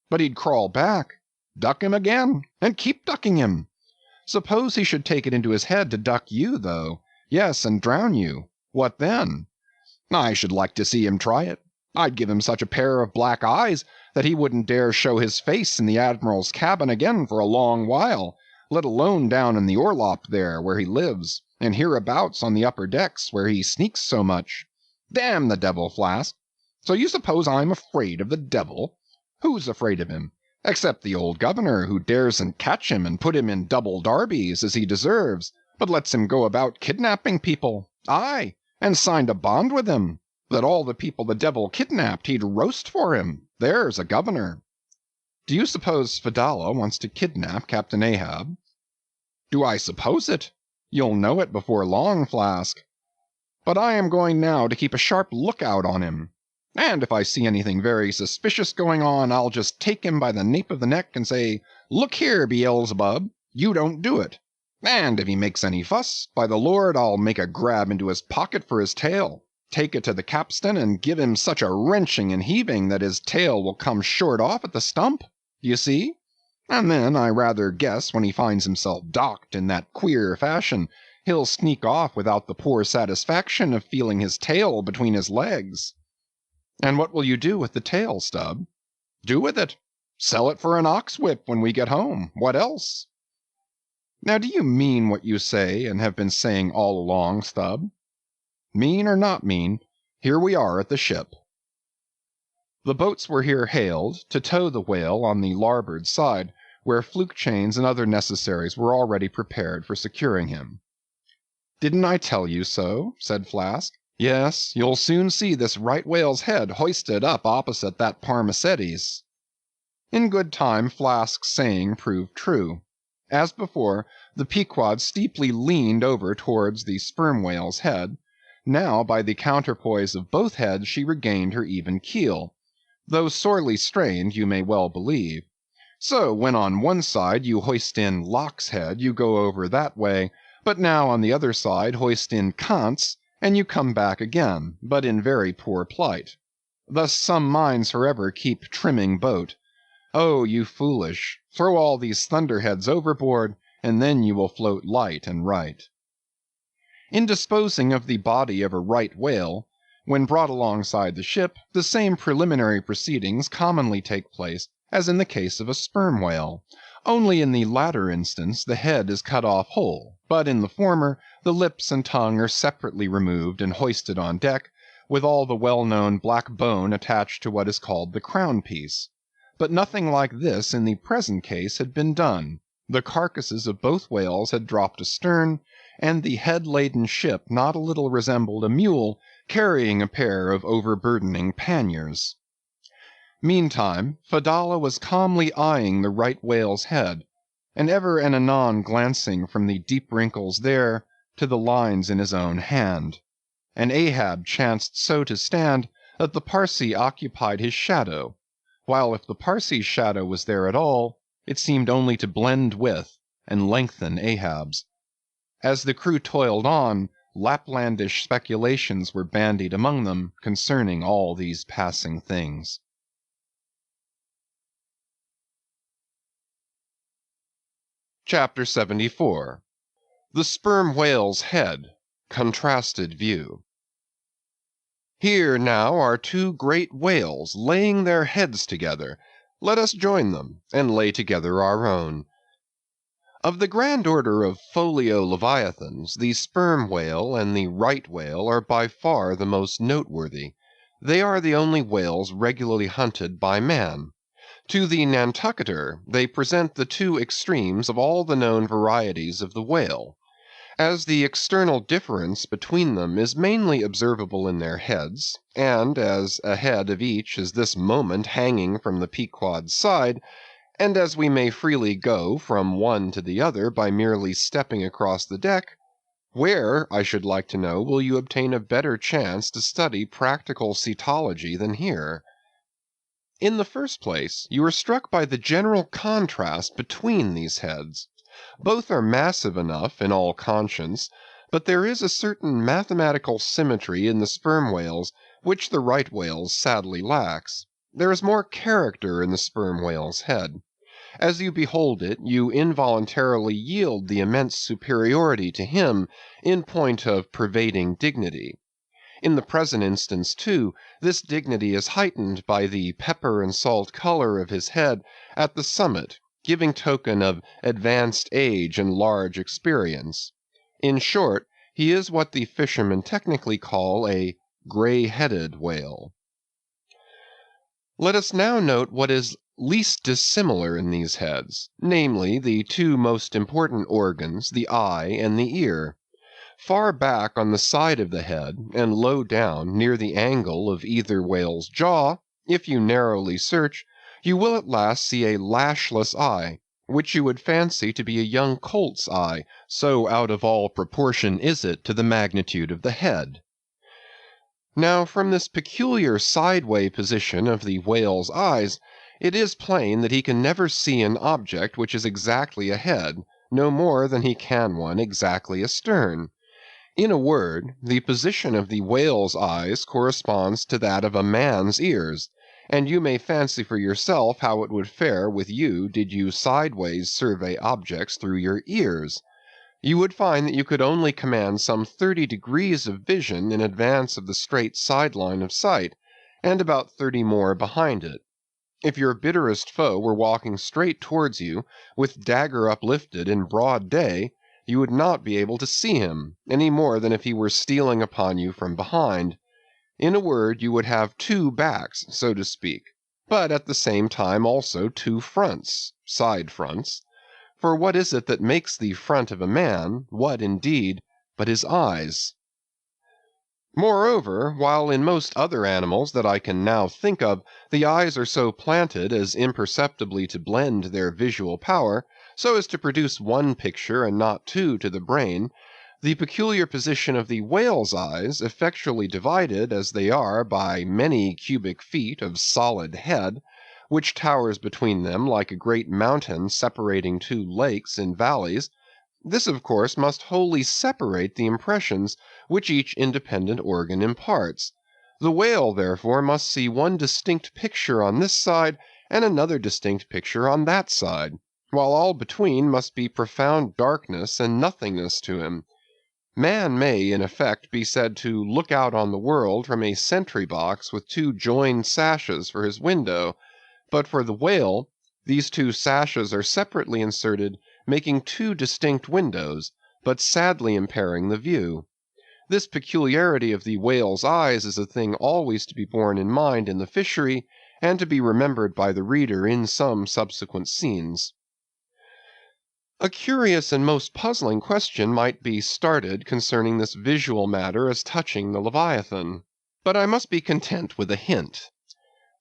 But he'd crawl back. Duck him again, and keep ducking him. Suppose he should take it into his head to duck you, though. Yes, and drown you. What then? I should like to see him try it. I'd give him such a pair of black eyes that he wouldn't dare show his face in the admiral's cabin again for a long while, let alone down in the orlop there where he lives, and hereabouts on the upper decks where he sneaks so much. Damn the devil, Flask. So you suppose I'm afraid of the devil? Who's afraid of him? Except the old governor, who daresn't catch him and put him in double darbies as he deserves, but lets him go about kidnapping people. Aye, and signed a bond with him, that all the people the devil kidnapped he'd roast for him. There's a governor. Do you suppose Fedallah wants to kidnap Captain Ahab? Do I suppose it? You'll know it before long, Flask. But I am going now to keep a sharp lookout on him. And if I see anything very suspicious going on, I'll just take him by the nape of the neck and say, "Look here, Beelzebub, you don't do it." And if he makes any fuss, by the Lord, I'll make a grab into his pocket for his tail, take it to the capstan, and give him such a wrenching and heaving that his tail will come short off at the stump. Do you see? And then I rather guess when he finds himself docked in that queer fashion, he'll sneak off without the poor satisfaction of feeling his tail between his legs. And what will you do with the tail, Stubb? Do with it? Sell it for an ox whip when we get home. What else? Now do you mean what you say and have been saying all along, Stubb? Mean or not mean, here we are at the ship. The boats were here hailed to tow the whale on the larboard side, where fluke chains and other necessaries were already prepared for securing him. Didn't I tell you so? Said Flask. Yes, you'll soon see this right whale's head hoisted up opposite that Parmacetes. In good time Flask's saying proved true. As before, the Pequod steeply leaned over towards the sperm whale's head. Now, by the counterpoise of both heads, she regained her even keel, though sorely strained, you may well believe. So, when on one side you hoist in Locke's head, you go over that way, but now on the other side hoist in Kant's, and you come back again, but in very poor plight. Thus some minds forever keep trimming boat. Oh, you foolish, throw all these thunderheads overboard, and then you will float light and right. In disposing of the body of a right whale, when brought alongside the ship, the same preliminary proceedings commonly take place as in the case of a sperm whale, only in the latter instance the head is cut off whole, but in the former the lips and tongue are separately removed and hoisted on deck, with all the well-known black bone attached to what is called the crown-piece. But nothing like this in the present case had been done. The carcasses of both whales had dropped astern, and the head-laden ship not a little resembled a mule carrying a pair of overburdening panniers. Meantime, Fedallah was calmly eyeing the right whale's head, and ever and anon glancing from the deep wrinkles there to the lines in his own hand. And Ahab chanced so to stand that the Parsee occupied his shadow, while if the Parsee's shadow was there at all, it seemed only to blend with and lengthen Ahab's. As the crew toiled on, Laplandish speculations were bandied among them concerning all these passing things. Chapter 74. The Sperm Whale's Head, Contrasted View. Here now are two great whales laying their heads together. Let us join them, and lay together our own. Of the grand order of folio leviathans, the sperm whale and the right whale are by far the most noteworthy. They are the only whales regularly hunted by man. To the Nantucketer they present the two extremes of all the known varieties of the whale. As the external difference between them is mainly observable in their heads, and as a head of each is this moment hanging from the Pequod's side, and as we may freely go from one to the other by merely stepping across the deck, where, I should like to know, will you obtain a better chance to study practical cetology than here? In the first place, you are struck by the general contrast between these heads. Both are massive enough in all conscience, but there is a certain mathematical symmetry in the sperm whales which the right whale's sadly lacks. There is more character in the sperm whale's head. As you behold it, you involuntarily yield the immense superiority to him in point of pervading dignity. In the present instance, too, this dignity is heightened by the pepper and salt color of his head at the summit, giving token of advanced age and large experience. In short, he is what the fishermen technically call a gray-headed whale. Let us now note what is least dissimilar in these heads, namely, the two most important organs, the eye and the ear. Far back on the side of the head, and low down near the angle of either whale's jaw, if you narrowly search, you will at last see a lashless eye, which you would fancy to be a young colt's eye, so out of all proportion is it to the magnitude of the head. Now from this peculiar sideway position of the whale's eyes, it is plain that he can never see an object which is exactly ahead, no more than he can one exactly astern. In a word, the position of the whale's eyes corresponds to that of a man's ears, and you may fancy for yourself how it would fare with you did you sideways survey objects through your ears. You would find that you could only command some 30 degrees of vision in advance of the straight sideline of sight, and about 30 more behind it. If your bitterest foe were walking straight towards you, with dagger uplifted in broad day, you would not be able to see him, any more than if he were stealing upon you from behind. In a word, you would have two backs, so to speak, but at the same time also two fronts, side fronts. For what is it that makes the front of a man, what, indeed, but his eyes? Moreover, while in most other animals that I can now think of, the eyes are so planted as imperceptibly to blend their visual power, so as to produce one picture and not two to the brain, the peculiar position of the whale's eyes, effectually divided as they are by many cubic feet of solid head, which towers between them like a great mountain separating two lakes in valleys, this of course must wholly separate the impressions which each independent organ imparts. The whale, therefore, must see one distinct picture on this side and another distinct picture on that side, while all between must be profound darkness and nothingness to him. Man may, in effect, be said to look out on the world from a sentry box with two joined sashes for his window, but for the whale, these two sashes are separately inserted, making two distinct windows, but sadly impairing the view. This peculiarity of the whale's eyes is a thing always to be borne in mind in the fishery, and to be remembered by the reader in some subsequent scenes. A curious and most puzzling question might be started concerning this visual matter as touching the Leviathan, but I must be content with a hint.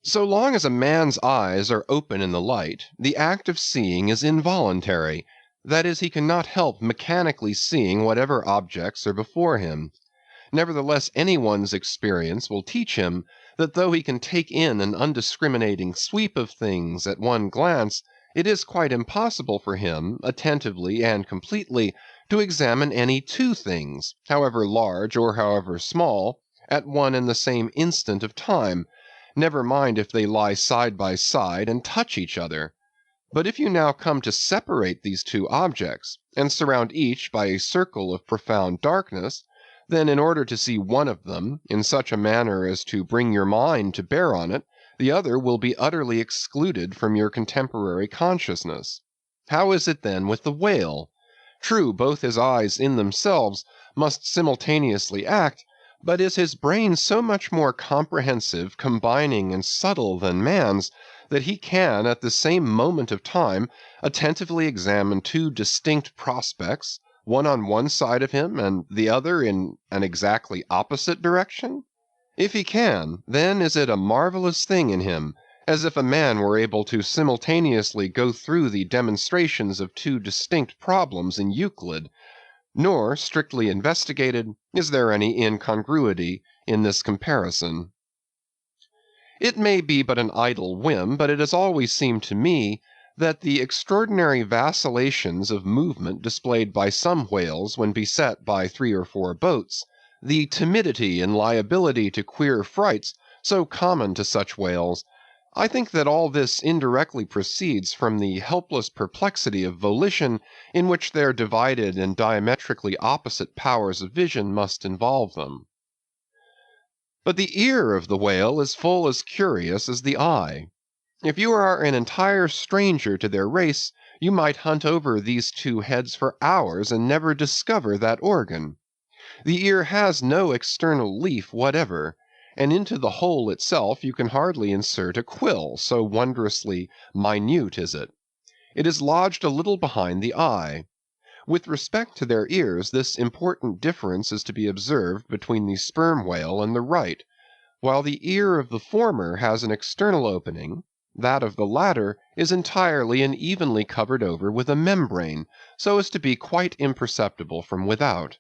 So long as a man's eyes are open in the light, the act of seeing is involuntary, that is, he cannot help mechanically seeing whatever objects are before him. Nevertheless, anyone's experience will teach him that though he can take in an undiscriminating sweep of things at one glance, it is quite impossible for him, attentively and completely, to examine any two things, however large or however small, at one and the same instant of time, never mind if they lie side by side and touch each other. But if you now come to separate these two objects, and surround each by a circle of profound darkness, then in order to see one of them in such a manner as to bring your mind to bear on it, the other will be utterly excluded from your contemporary consciousness. How is it then with the whale? True, both his eyes in themselves must simultaneously act, but is his brain so much more comprehensive, combining, and subtle than man's, that he can, at the same moment of time, attentively examine two distinct prospects, one on one side of him and the other in an exactly opposite direction? If he can, then is it a marvelous thing in him, as if a man were able to simultaneously go through the demonstrations of two distinct problems in Euclid, nor, strictly investigated, is there any incongruity in this comparison. It may be but an idle whim, but it has always seemed to me that the extraordinary vacillations of movement displayed by some whales when beset by 3 or 4 boats, the timidity and liability to queer frights so common to such whales, I think that all this indirectly proceeds from the helpless perplexity of volition in which their divided and diametrically opposite powers of vision must involve them. But the ear of the whale is full as curious as the eye. If you are an entire stranger to their race, you might hunt over these two heads for hours and never discover that organ. The ear has no external leaf whatever, and into the hole itself you can hardly insert a quill, so wondrously minute is it. It is lodged a little behind the eye. With respect to their ears, this important difference is to be observed between the sperm whale and the right. While the ear of the former has an external opening, that of the latter is entirely and evenly covered over with a membrane, so as to be quite imperceptible from without.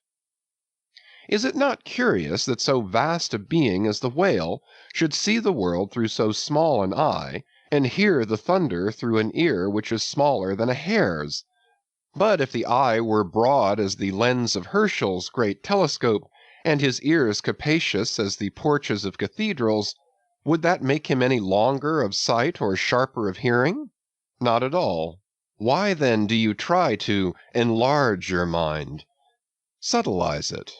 Is it not curious that so vast a being as the whale should see the world through so small an eye, and hear the thunder through an ear which is smaller than a hare's? But if the eye were broad as the lens of Herschel's great telescope, and his ears capacious as the porches of cathedrals, would that make him any longer of sight or sharper of hearing? Not at all. Why then do you try to enlarge your mind? Subtleize it.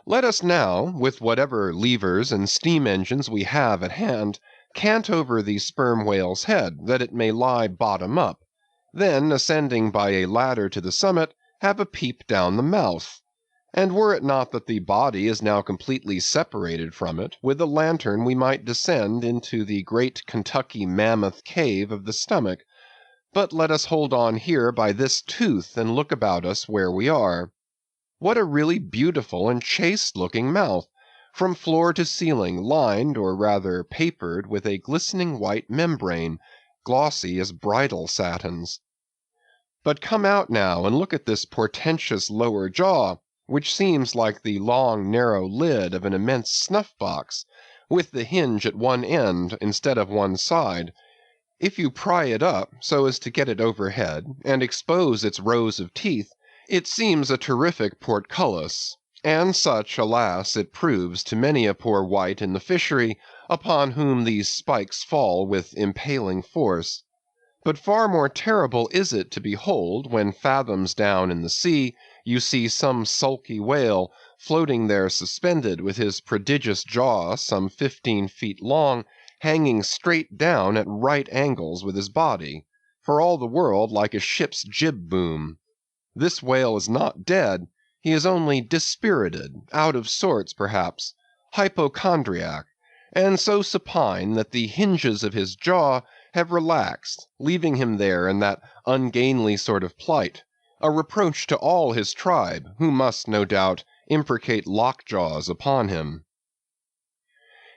Let us now, with whatever levers and steam engines we have at hand, cant over the sperm whale's head, that it may lie bottom up, then, ascending by a ladder to the summit, have a peep down the mouth. And were it not that the body is now completely separated from it, with a lantern we might descend into the great Kentucky mammoth cave of the stomach. But let us hold on here by this tooth and look about us where we are. What a really beautiful and chaste-looking mouth, from floor to ceiling lined, or rather papered, with a glistening white membrane, glossy as bridal satins. But come out now and look at this portentous lower jaw, which seems like the long narrow lid of an immense snuff-box, with the hinge at one end instead of one side. If you pry it up so as to get it overhead, and expose its rows of teeth, it seems a terrific portcullis, and such, alas, it proves to many a poor wight in the fishery, upon whom these spikes fall with impaling force. But far more terrible is it to behold, when fathoms down in the sea you see some sulky whale floating there suspended, with his prodigious jaw some 15 feet long, hanging straight down at right angles with his body, for all the world like a ship's jib boom. This whale is not dead, he is only dispirited, out of sorts perhaps, hypochondriac, and so supine that the hinges of his jaw have relaxed, leaving him there in that ungainly sort of plight, a reproach to all his tribe, who must, no doubt, imprecate lockjaws upon him.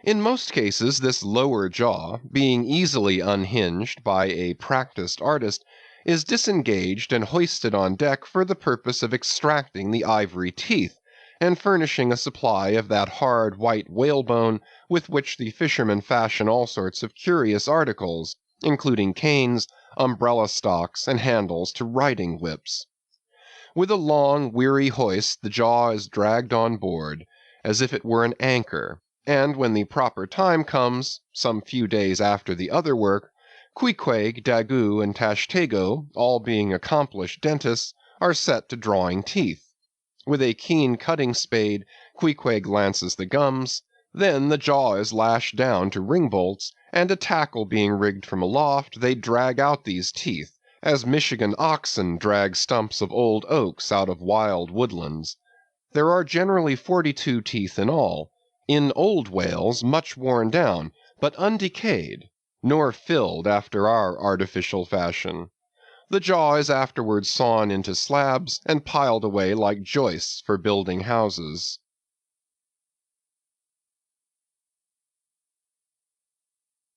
In most cases this lower jaw, being easily unhinged by a practised artist, is disengaged and hoisted on deck for the purpose of extracting the ivory teeth, and furnishing a supply of that hard white whalebone with which the fishermen fashion all sorts of curious articles, including canes, umbrella stocks, and handles to riding whips. With a long, weary hoist the jaw is dragged on board, as if it were an anchor, and when the proper time comes, some few days after the other work, Queequeg, Daggoo, and Tashtego, all being accomplished dentists, are set to drawing teeth. With a keen cutting spade, Queequeg lances the gums, then the jaw is lashed down to ring bolts, and a tackle being rigged from aloft, they drag out these teeth, as Michigan oxen drag stumps of old oaks out of wild woodlands. There are generally 42 teeth in all, in old whales much worn down, but undecayed, nor filled after our artificial fashion. The jaw is afterwards sawn into slabs and piled away like joists for building houses.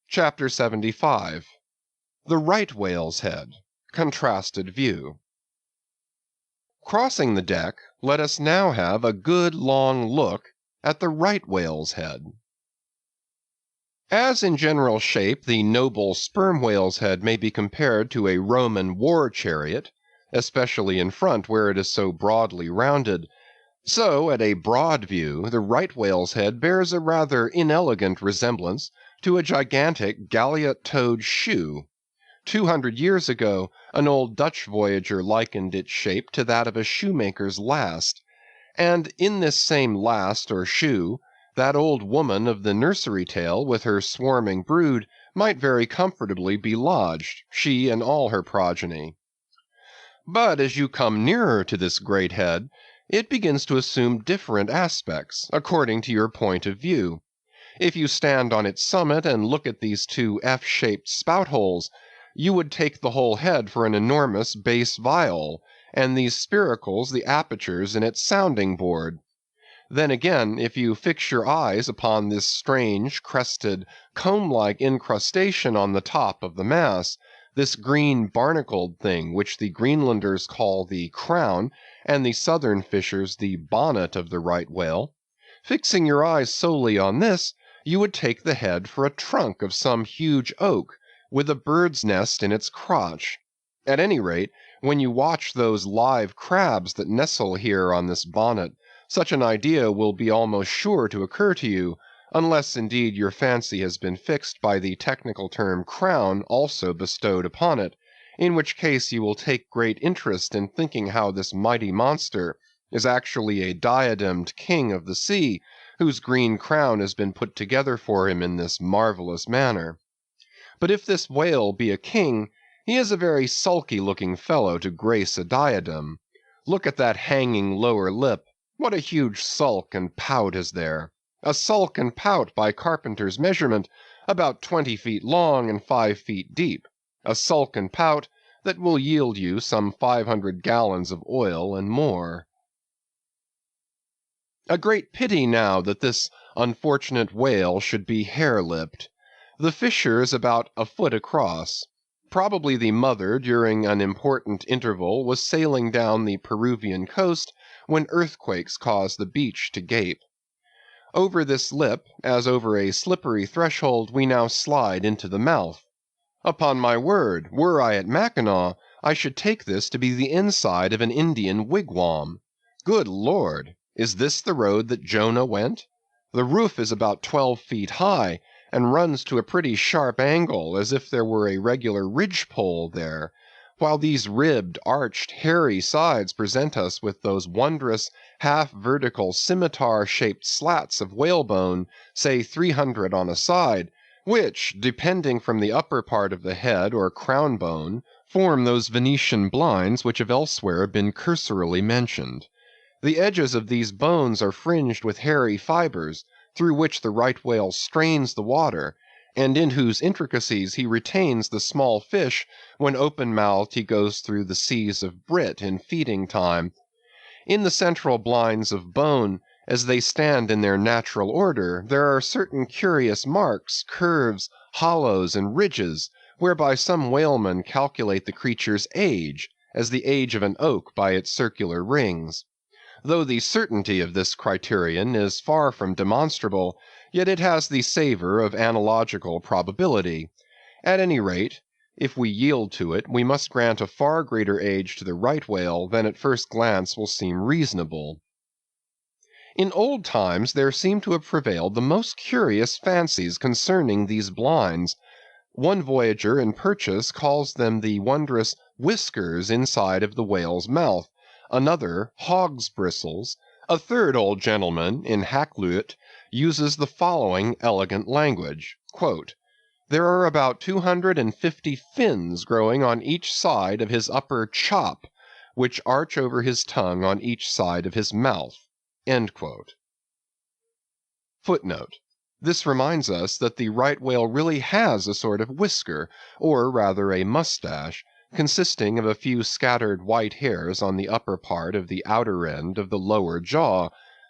Chapter 75. The Right Whale's Head. Contrasted View. Crossing the deck, let us now have a good long look at the right whale's head. As in general shape the noble sperm whale's head may be compared to a Roman war chariot, especially in front where it is so broadly rounded, so at a broad view the right whale's head bears a rather inelegant resemblance to a gigantic galliot-toed shoe. 200 years ago, an old Dutch voyager likened its shape to that of a shoemaker's last, and in this same last or shoe, that old woman of the nursery tale with her swarming brood might very comfortably be lodged, she and all her progeny. But as you come nearer to this great head, it begins to assume different aspects, according to your point of view. If you stand on its summit and look at these two F-shaped spout holes, you would take the whole head for an enormous bass viol, and these spiracles the apertures in its sounding board. Then again, if you fix your eyes upon this strange, crested, comb-like incrustation on the top of the mass, this green barnacled thing which the Greenlanders call the crown, and the southern fishers the bonnet of the right whale, fixing your eyes solely on this, you would take the head for a trunk of some huge oak, with a bird's nest in its crotch. At any rate, when you watch those live crabs that nestle here on this bonnet, such an idea will be almost sure to occur to you, unless indeed your fancy has been fixed by the technical term crown also bestowed upon it, in which case you will take great interest in thinking how this mighty monster is actually a diademed king of the sea, whose green crown has been put together for him in this marvelous manner. But if this whale be a king, he is a very sulky-looking fellow to grace a diadem. Look at that hanging lower lip. What a huge sulk and pout is there! A sulk and pout by carpenter's measurement, about 20 feet long and 5 feet deep. A sulk and pout that will yield you some 500 gallons of oil and more. A great pity now that this unfortunate whale should be hare-lipped. The fissure is about a foot across. Probably the mother, during an important interval, was sailing down the Peruvian coast when earthquakes caused the beach to gape. Over this lip, as over a slippery threshold, we now slide into the mouth. Upon my word, were I at Mackinaw, I should take this to be the inside of an Indian wigwam. Good Lord! Is this the road that Jonah went? The roof is about 12 feet high, and runs to a pretty sharp angle, as if there were a regular ridgepole there, while these ribbed, arched, hairy sides present us with those wondrous, half-vertical, scimitar-shaped slats of whalebone, say 300 on a side, which, depending from the upper part of the head or crown bone, form those Venetian blinds which have elsewhere been cursorily mentioned. The edges of these bones are fringed with hairy fibers, through which the right whale strains the water, and in whose intricacies he retains the small fish when open-mouthed he goes through the seas of brit in feeding time. In the central blinds of bone, as they stand in their natural order, there are certain curious marks, curves, hollows, and ridges, whereby some whalemen calculate the creature's age, as the age of an oak by its circular rings. Though the certainty of this criterion is far from demonstrable, yet it has the savor of analogical probability. At any rate, If we yield to it, we must grant a far greater age to the right whale than at first glance will seem reasonable. In old times there seem to have prevailed the most curious fancies concerning these blinds. One voyager in Purchas calls them the wondrous whiskers inside of the whale's mouth, another hog's bristles, a third old gentleman in Hakluyt uses the following elegant language, quote, "There are about 250 fins growing on each side of his upper chop, which arch over his tongue on each side of his mouth." End quote. Footnote. This reminds us that the right whale really has a sort of whisker, or rather a mustache, consisting of a few scattered white hairs on the upper part of the outer end of the lower jaw.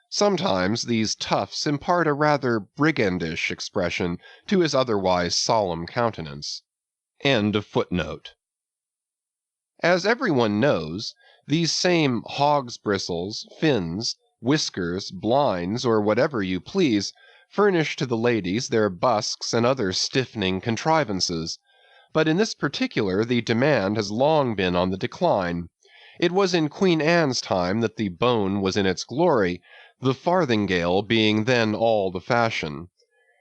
Sometimes these tufts impart a rather brigandish expression to his otherwise solemn countenance. End of footnote. As everyone knows, these same hog's bristles, fins, whiskers, blinds, or whatever you please, furnish to the ladies their busks and other stiffening contrivances. But in this particular the demand has long been on the decline. It was in Queen Anne's time that the bone was in its glory, the farthingale being then all the fashion.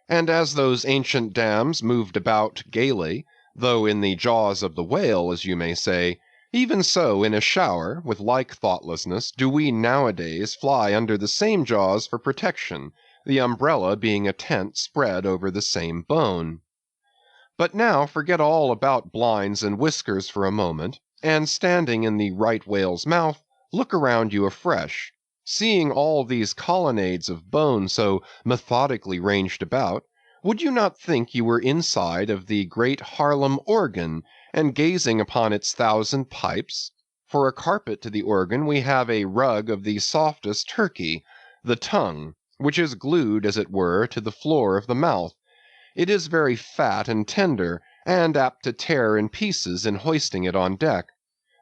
And as those ancient dams moved about gaily, though in the jaws of the whale, as you may say, even so in a shower, with like thoughtlessness, do we nowadays fly under the same jaws for protection, the umbrella being a tent spread over the same bone. But now forget all about blinds and whiskers for a moment, and standing in the right whale's mouth, look around you afresh. Seeing all these colonnades of bone so methodically ranged about, would you not think you were inside of the great Haarlem organ, and gazing upon its 1,000 pipes? For a carpet to the organ we have a rug of the softest Turkey, the tongue, which is glued, as it were, to the floor of the mouth. It is very fat and tender, and apt to tear in pieces in hoisting it on deck.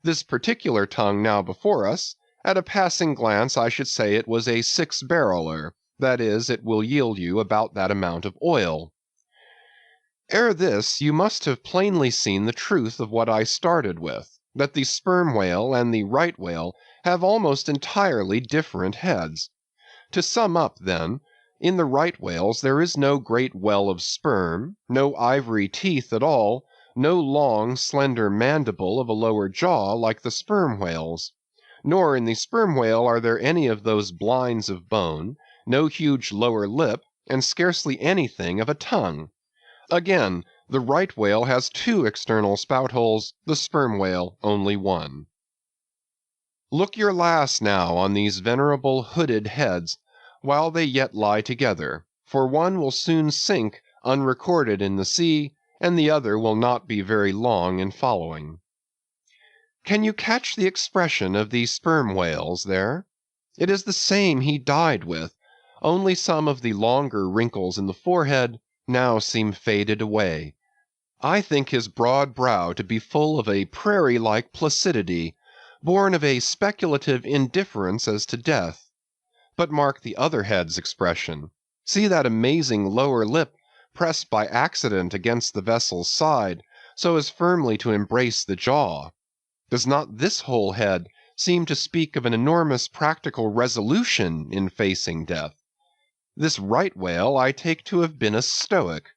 This particular tongue now before us, at a passing glance I should say it was a 6-barreler, that is, it will yield you about that amount of oil. Ere this, you must have plainly seen the truth of what I started with, that the sperm whale and the right whale have almost entirely different heads. To sum up, then, in the right whales there is no great well of sperm, no ivory teeth at all, no long, slender mandible of a lower jaw like the sperm whales. Nor in the sperm whale are there any of those blinds of bone, no huge lower lip, and scarcely anything of a tongue. Again, the right whale has 2 external spout holes, the sperm whale only 1. Look your last now on these venerable hooded heads, while they yet lie together, for one will soon sink unrecorded in the sea, and the other will not be very long in following. Can you catch the expression of the sperm whales there? It is the same he died with, only some of the longer wrinkles in the forehead now seem faded away. I think his broad brow to be full of a prairie-like placidity, born of a speculative indifference as to death. But mark the other head's expression. See that amazing lower lip pressed by accident against the vessel's side, so as firmly to embrace the jaw. Does not this whole head seem to speak of an enormous practical resolution in facing death? This right whale I take to have been a Stoic,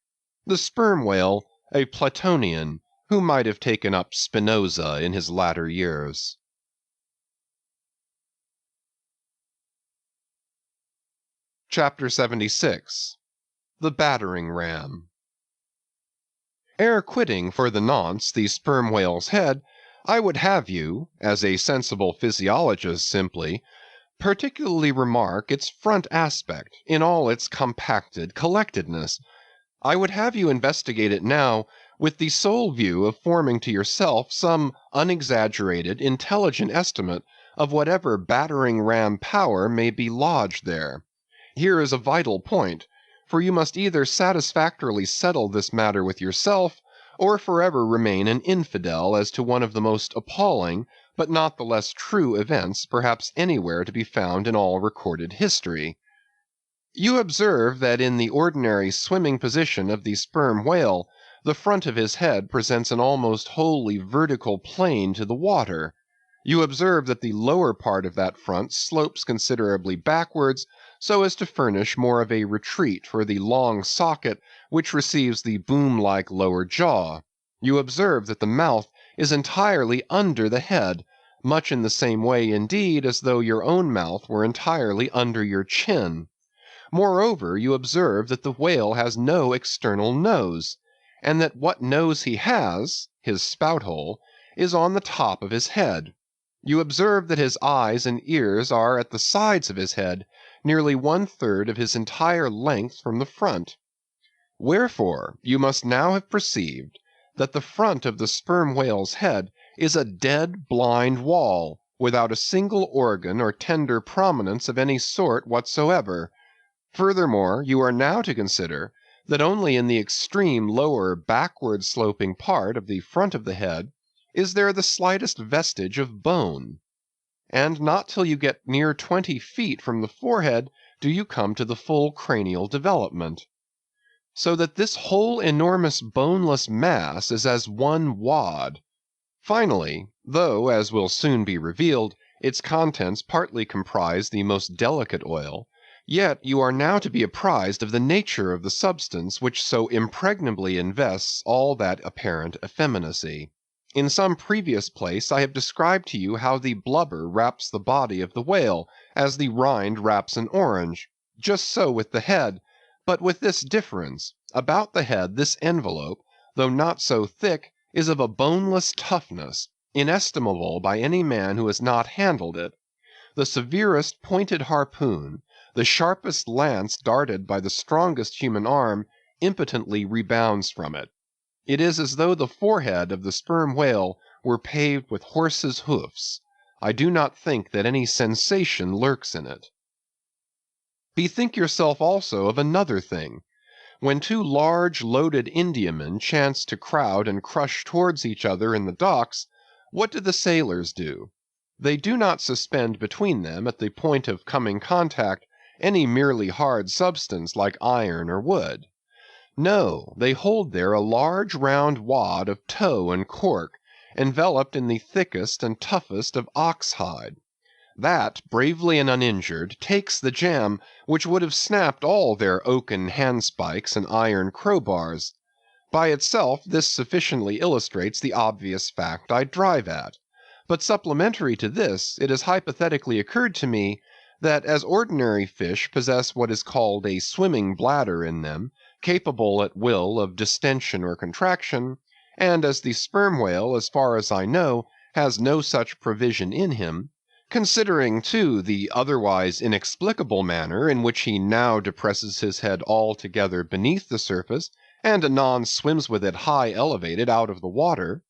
the sperm whale a Platonian, who might have taken up Spinoza in his latter years. Chapter 76. The Battering Ram. Ere quitting for the nonce the sperm whale's head, I would have you, as a sensible physiologist simply, particularly remark its front aspect in all its compacted collectedness. I would have you investigate it now with the sole view of forming to yourself some unexaggerated, intelligent estimate of whatever battering ram power may be lodged there. Here is a vital point, for you must either satisfactorily settle this matter with yourself, or forever remain an infidel as to one of the most appalling, but not the less true events perhaps anywhere to be found in all recorded history. You observe that in the ordinary swimming position of the sperm whale, The front of his head presents an almost wholly vertical plane to the water. You observe that the lower part of that front slopes considerably backwards, so as to furnish more of a retreat for the long socket which receives the boom-like lower jaw. You observe that the mouth is entirely under the head, much in the same way indeed as though your own mouth were entirely under your chin. Moreover, you observe that the whale has no external nose, and that what nose he has, his spout hole, is on the top of his head. You observe that his eyes and ears are at the sides of his head, nearly 1/3 of his entire length from the front. Wherefore, you must now have perceived that the front of the sperm whale's head is a dead blind wall, without a single organ or tender prominence of any sort whatsoever. Furthermore, you are now to consider that only in the extreme lower backward sloping part of the front of the head is there the slightest vestige of bone, and not till you get near 20 feet from the forehead do you come to the full cranial development. So that this whole enormous boneless mass is as one wad. Finally, though, as will soon be revealed, its contents partly comprise the most delicate oil, yet you are now to be apprised of the nature of the substance which so impregnably invests all that apparent effeminacy. In some previous place I have described to you how the blubber wraps the body of the whale, as the rind wraps an orange. Just so with the head, but with this difference: about the head this envelope, though not so thick, is of a boneless toughness, inestimable by any man who has not handled it. The severest pointed harpoon, the sharpest lance darted by the strongest human arm, impotently rebounds from it. It is as though the forehead of the sperm whale were paved with horses' hoofs. I do not think that any sensation lurks in it. Bethink yourself also of another thing. When two large loaded Indiamen chance to crowd and crush towards each other in the docks, what do the sailors do? They do not suspend between them, at the point of coming contact, any merely hard substance like iron or wood. No, they hold there a large round wad of tow and cork, enveloped in the thickest and toughest of ox hide. That, bravely and uninjured, takes the jam which would have snapped all their oaken handspikes and iron crowbars. By itself this sufficiently illustrates the obvious fact I drive at. But supplementary to this, it has hypothetically occurred to me that as ordinary fish possess what is called a swimming bladder in them, capable at will of distension or contraction, and as the sperm whale, as far as I know, has no such provision in him, considering, too, the otherwise inexplicable manner in which he now depresses his head altogether beneath the surface, and anon swims with it high elevated out of the water,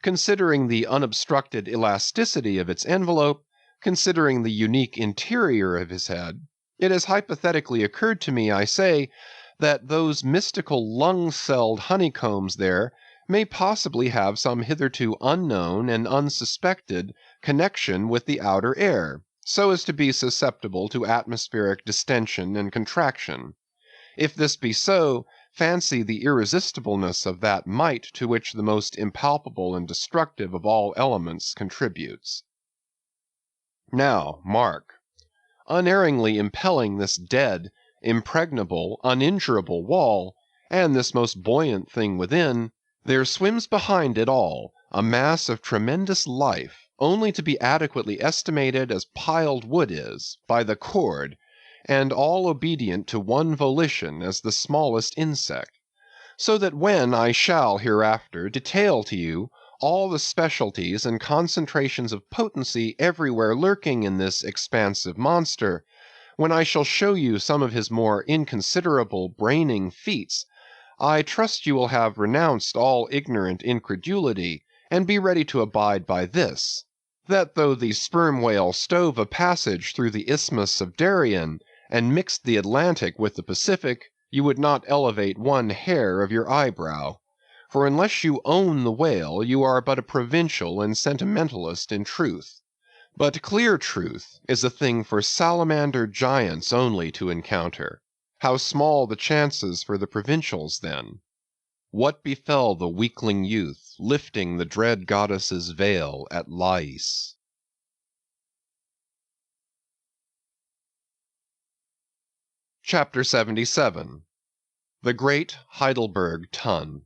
considering the unobstructed elasticity of its envelope, considering the unique interior of his head, it has hypothetically occurred to me, I say, that those mystical lung-celled honeycombs there may possibly have some hitherto unknown and unsuspected connection with the outer air, so as to be susceptible to atmospheric distension and contraction. If this be so, fancy the irresistibleness of that might to which the most impalpable and destructive of all elements contributes. Now, mark. Unerringly impelling this dead, impregnable, uninjurable wall, and this most buoyant thing within, there swims behind it all a mass of tremendous life, only to be adequately estimated as piled wood is, by the cord, and all obedient to one volition as the smallest insect. So that when I shall hereafter detail to you all the specialties and concentrations of potency everywhere lurking in this expansive monster, when I shall show you some of his more inconsiderable braining feats, I trust you will have renounced all ignorant incredulity, and be ready to abide by this, that though the sperm whale stove a passage through the Isthmus of Darien, and mixed the Atlantic with the Pacific, you would not elevate one hair of your eyebrow. For unless you own the whale, you are but a provincial and sentimentalist in truth. But clear truth is a thing for salamander giants only to encounter. How small the chances for the provincials then! What befell the weakling youth, lifting the dread goddess's veil at Lais? Chapter 77. The Great Heidelberg Tun.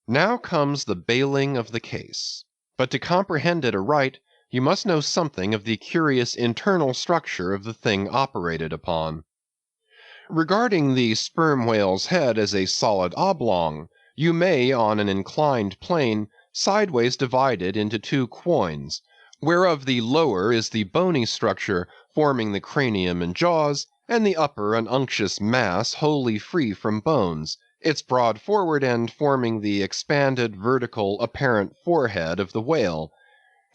Now comes the bailing of the case. But to comprehend it aright, you must know something of the curious internal structure of the thing operated upon. Regarding the sperm whale's head as a solid oblong, you may, on an inclined plane, sideways divide it into two quoins, whereof the lower is the bony structure forming the cranium and jaws, and the upper an unctuous mass wholly free from bones, its broad forward end forming the expanded vertical apparent forehead of the whale.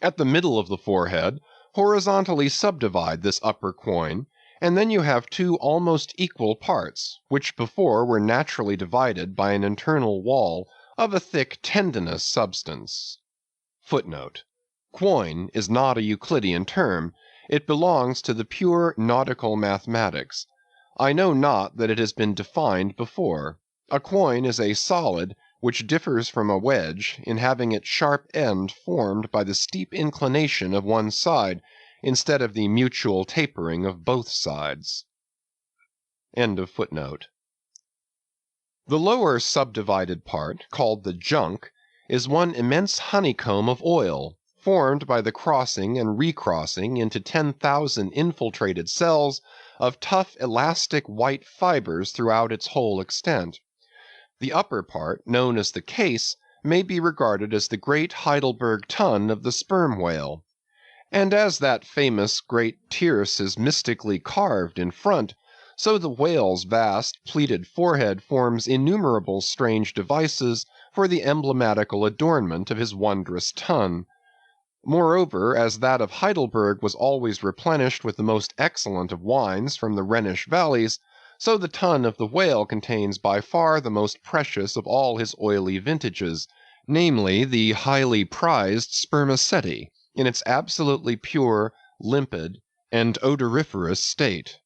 At the middle of the forehead, horizontally subdivide this upper quoin, and then you have two almost equal parts, which before were naturally divided by an internal wall of a thick tendinous substance. Footnote: Quoin is not a Euclidean term, it belongs to the pure nautical mathematics. I know not that it has been defined before. A quoin is a solid which differs from a wedge in having its sharp end formed by the steep inclination of one side, instead of the mutual tapering of both sides. End of footnote. The lower subdivided part, called the junk, is one immense honeycomb of oil, formed by the crossing and recrossing into 10,000 infiltrated cells of tough elastic white fibers throughout its whole extent. The upper part, known as the case, may be regarded as the great Heidelberg Tun of the sperm whale. And as that famous great tierce is mystically carved in front, so the whale's vast pleated forehead forms innumerable strange devices for the emblematical adornment of his wondrous tun. Moreover, as that of Heidelberg was always replenished with the most excellent of wines from the Rhenish valleys, so the tun of the whale contains by far the most precious of all his oily vintages, namely the highly prized spermaceti, in its absolutely pure, limpid, and odoriferous state.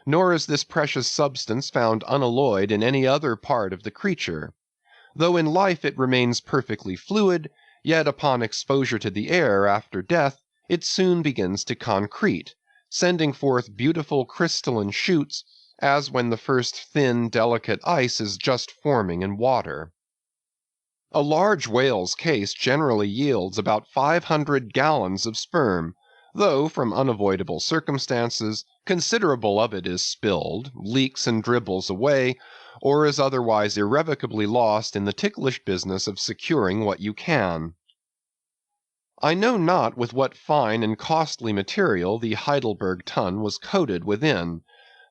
Nor is this precious substance found unalloyed in any other part of the creature. Though in life it remains perfectly fluid, yet upon exposure to the air after death, it soon begins to concrete, sending forth beautiful crystalline shoots, as when the first thin, delicate ice is just forming in water. A large whale's case generally yields about 500 gallons of sperm, though from unavoidable circumstances, considerable of it is spilled, leaks and dribbles away, or is otherwise irrevocably lost in the ticklish business of securing what you can. I know not with what fine and costly material the Heidelberg Tun was coated within,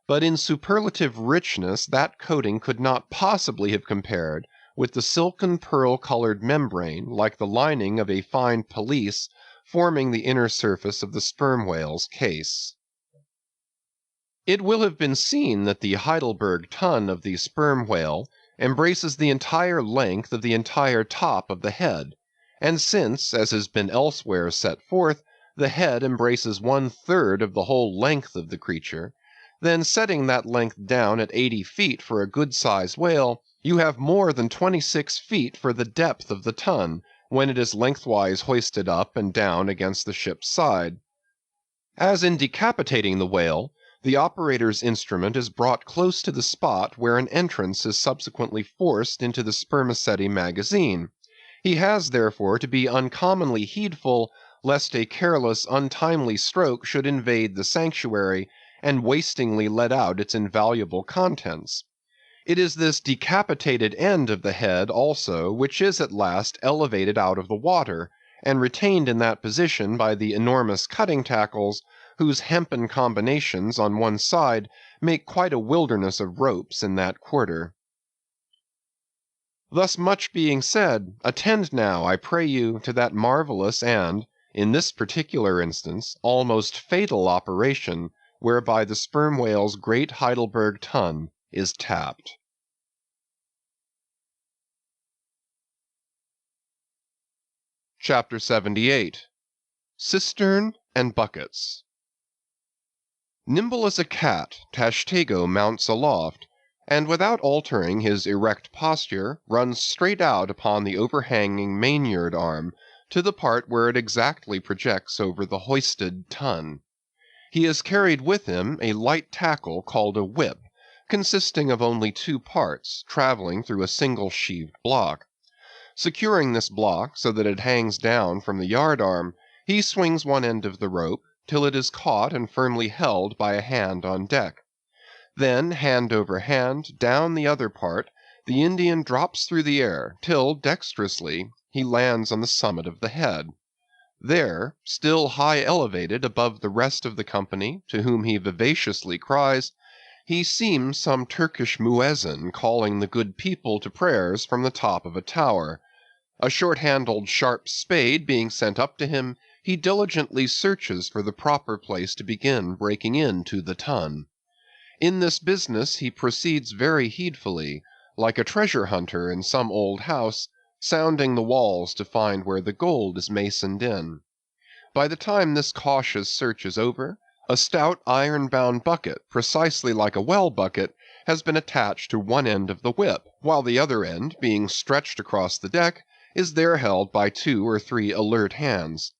but in superlative richness that coating could not possibly have compared with the silken pearl-colored membrane, like the lining of a fine pelisse, forming the inner surface of the sperm whale's case. It will have been seen that the Heidelberg Tun of the sperm whale embraces the entire length of the entire top of the head, and since, as has been elsewhere set forth, the head embraces 1/3 of the whole length of the creature, then setting that length down at 80 feet for a good-sized whale, you have more than 26 feet for the depth of the tun, when it is lengthwise hoisted up and down against the ship's side. As in decapitating the whale, the operator's instrument is brought close to the spot where an entrance is subsequently forced into the spermaceti magazine. He has therefore to be uncommonly heedful lest a careless, untimely stroke should invade the sanctuary and wastingly let out its invaluable contents. It is this decapitated end of the head also which is at last elevated out of the water, and retained in that position by the enormous cutting tackles, whose hempen combinations on one side make quite a wilderness of ropes in that quarter. Thus much being said, attend now, I pray you, to that marvelous and, in this particular instance, almost fatal operation, whereby the sperm whale's great Heidelberg Tun is tapped. Chapter 78. Cistern and Buckets. Nimble as a cat, Tashtego mounts aloft, and without altering his erect posture, runs straight out upon the overhanging mainyard arm to the part where it exactly projects over the hoisted tun. He has carried with him a light tackle called a whip, consisting of only two parts, traveling through a single sheaved block. Securing this block so that it hangs down from the yard arm, he swings one end of the rope till it is caught and firmly held by a hand on deck. Then, hand over hand, down the other part, the Indian drops through the air, till, dexterously, he lands on the summit of the head. There, still high elevated above the rest of the company, to whom he vivaciously cries, he seems some Turkish muezzin calling the good people to prayers from the top of a tower. A short-handled sharp spade being sent up to him, he diligently searches for the proper place to begin breaking into the tun. In this business he proceeds very heedfully, like a treasure hunter in some old house, sounding the walls to find where the gold is masoned in. By the time this cautious search is over, a stout iron-bound bucket, precisely like a well bucket, has been attached to one end of the whip, while the other end, being stretched across the deck, is there held by 2 or 3 alert hands.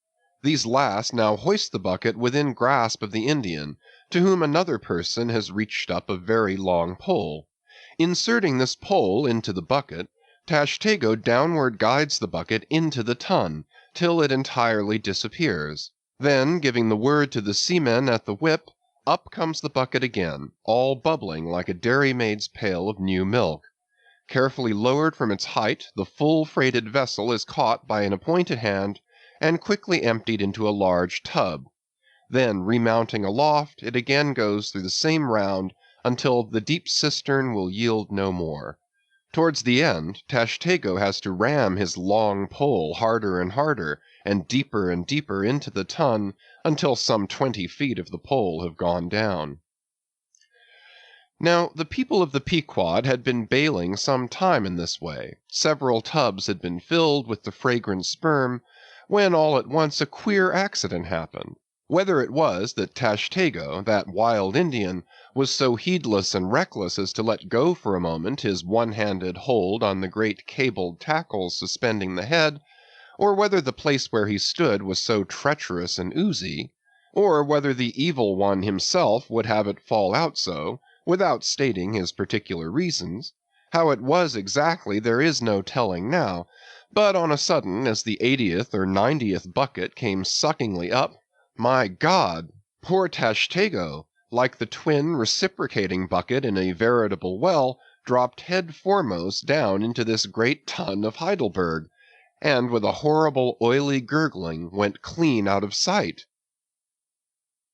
These last now hoist the bucket within grasp of the Indian, to whom another person has reached up a very long pole. Inserting this pole into the bucket, Tashtego downward guides the bucket into the tun, till it entirely disappears. Then, giving the word to the seamen at the whip, up comes the bucket again, all bubbling like a dairymaid's pail of new milk. Carefully lowered from its height, the full-freighted vessel is caught by an appointed hand, and quickly emptied into a large tub. Then, remounting aloft, it again goes through the same round until the deep cistern will yield no more. Towards the end, Tashtego has to ram his long pole harder and harder, and deeper into the tun, until some 20 feet of the pole have gone down. Now, the people of the Pequod had been bailing some time in this way. Several tubs had been filled with the fragrant sperm, when all at once a queer accident happened. Whether it was that Tashtego, that wild Indian, was so heedless and reckless as to let go for a moment his one-handed hold on the great cabled tackles suspending the head, or whether the place where he stood was so treacherous and oozy, or whether the evil one himself would have it fall out so, without stating his particular reasons, how it was exactly there is no telling now, but on a sudden, as the 80th or 90th bucket came suckingly up, my God, poor Tashtego, like the twin reciprocating bucket in a veritable well, dropped head foremost down into this great tun of Heidelberg, and with a horrible oily gurgling went clean out of sight.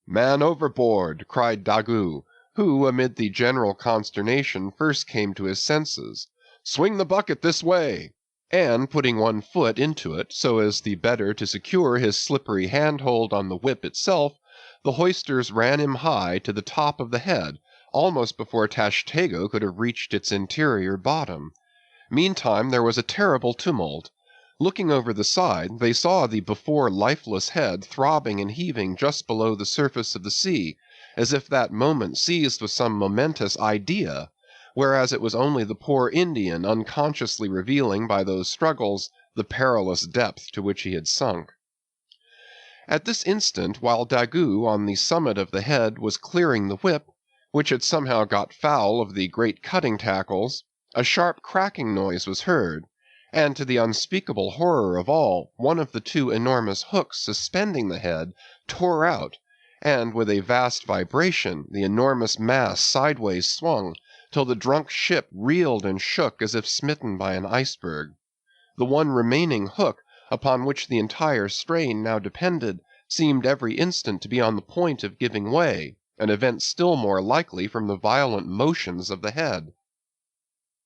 "Man overboard!" cried Daggoo, who, amid the general consternation, first came to his senses. "Swing the bucket this way!" And putting one foot into it, so as the better to secure his slippery handhold on the whip itself, the hoisters ran him high to the top of the head, almost before Tashtego could have reached its interior bottom. Meantime there was a terrible tumult. Looking over the side, they saw the before lifeless head throbbing and heaving just below the surface of the sea, as if that moment seized with some momentous idea, whereas it was only the poor Indian unconsciously revealing by those struggles the perilous depth to which he had sunk. At this instant, while Daggoo on the summit of the head was clearing the whip, which had somehow got foul of the great cutting tackles, a sharp cracking noise was heard, and to the unspeakable horror of all, one of the 2 enormous hooks suspending the head tore out, and with a vast vibration the enormous mass sideways swung, till the drunk ship reeled and shook as if smitten by an iceberg. The one remaining hook, upon which the entire strain now depended, seemed every instant to be on the point of giving way, an event still more likely from the violent motions of the head.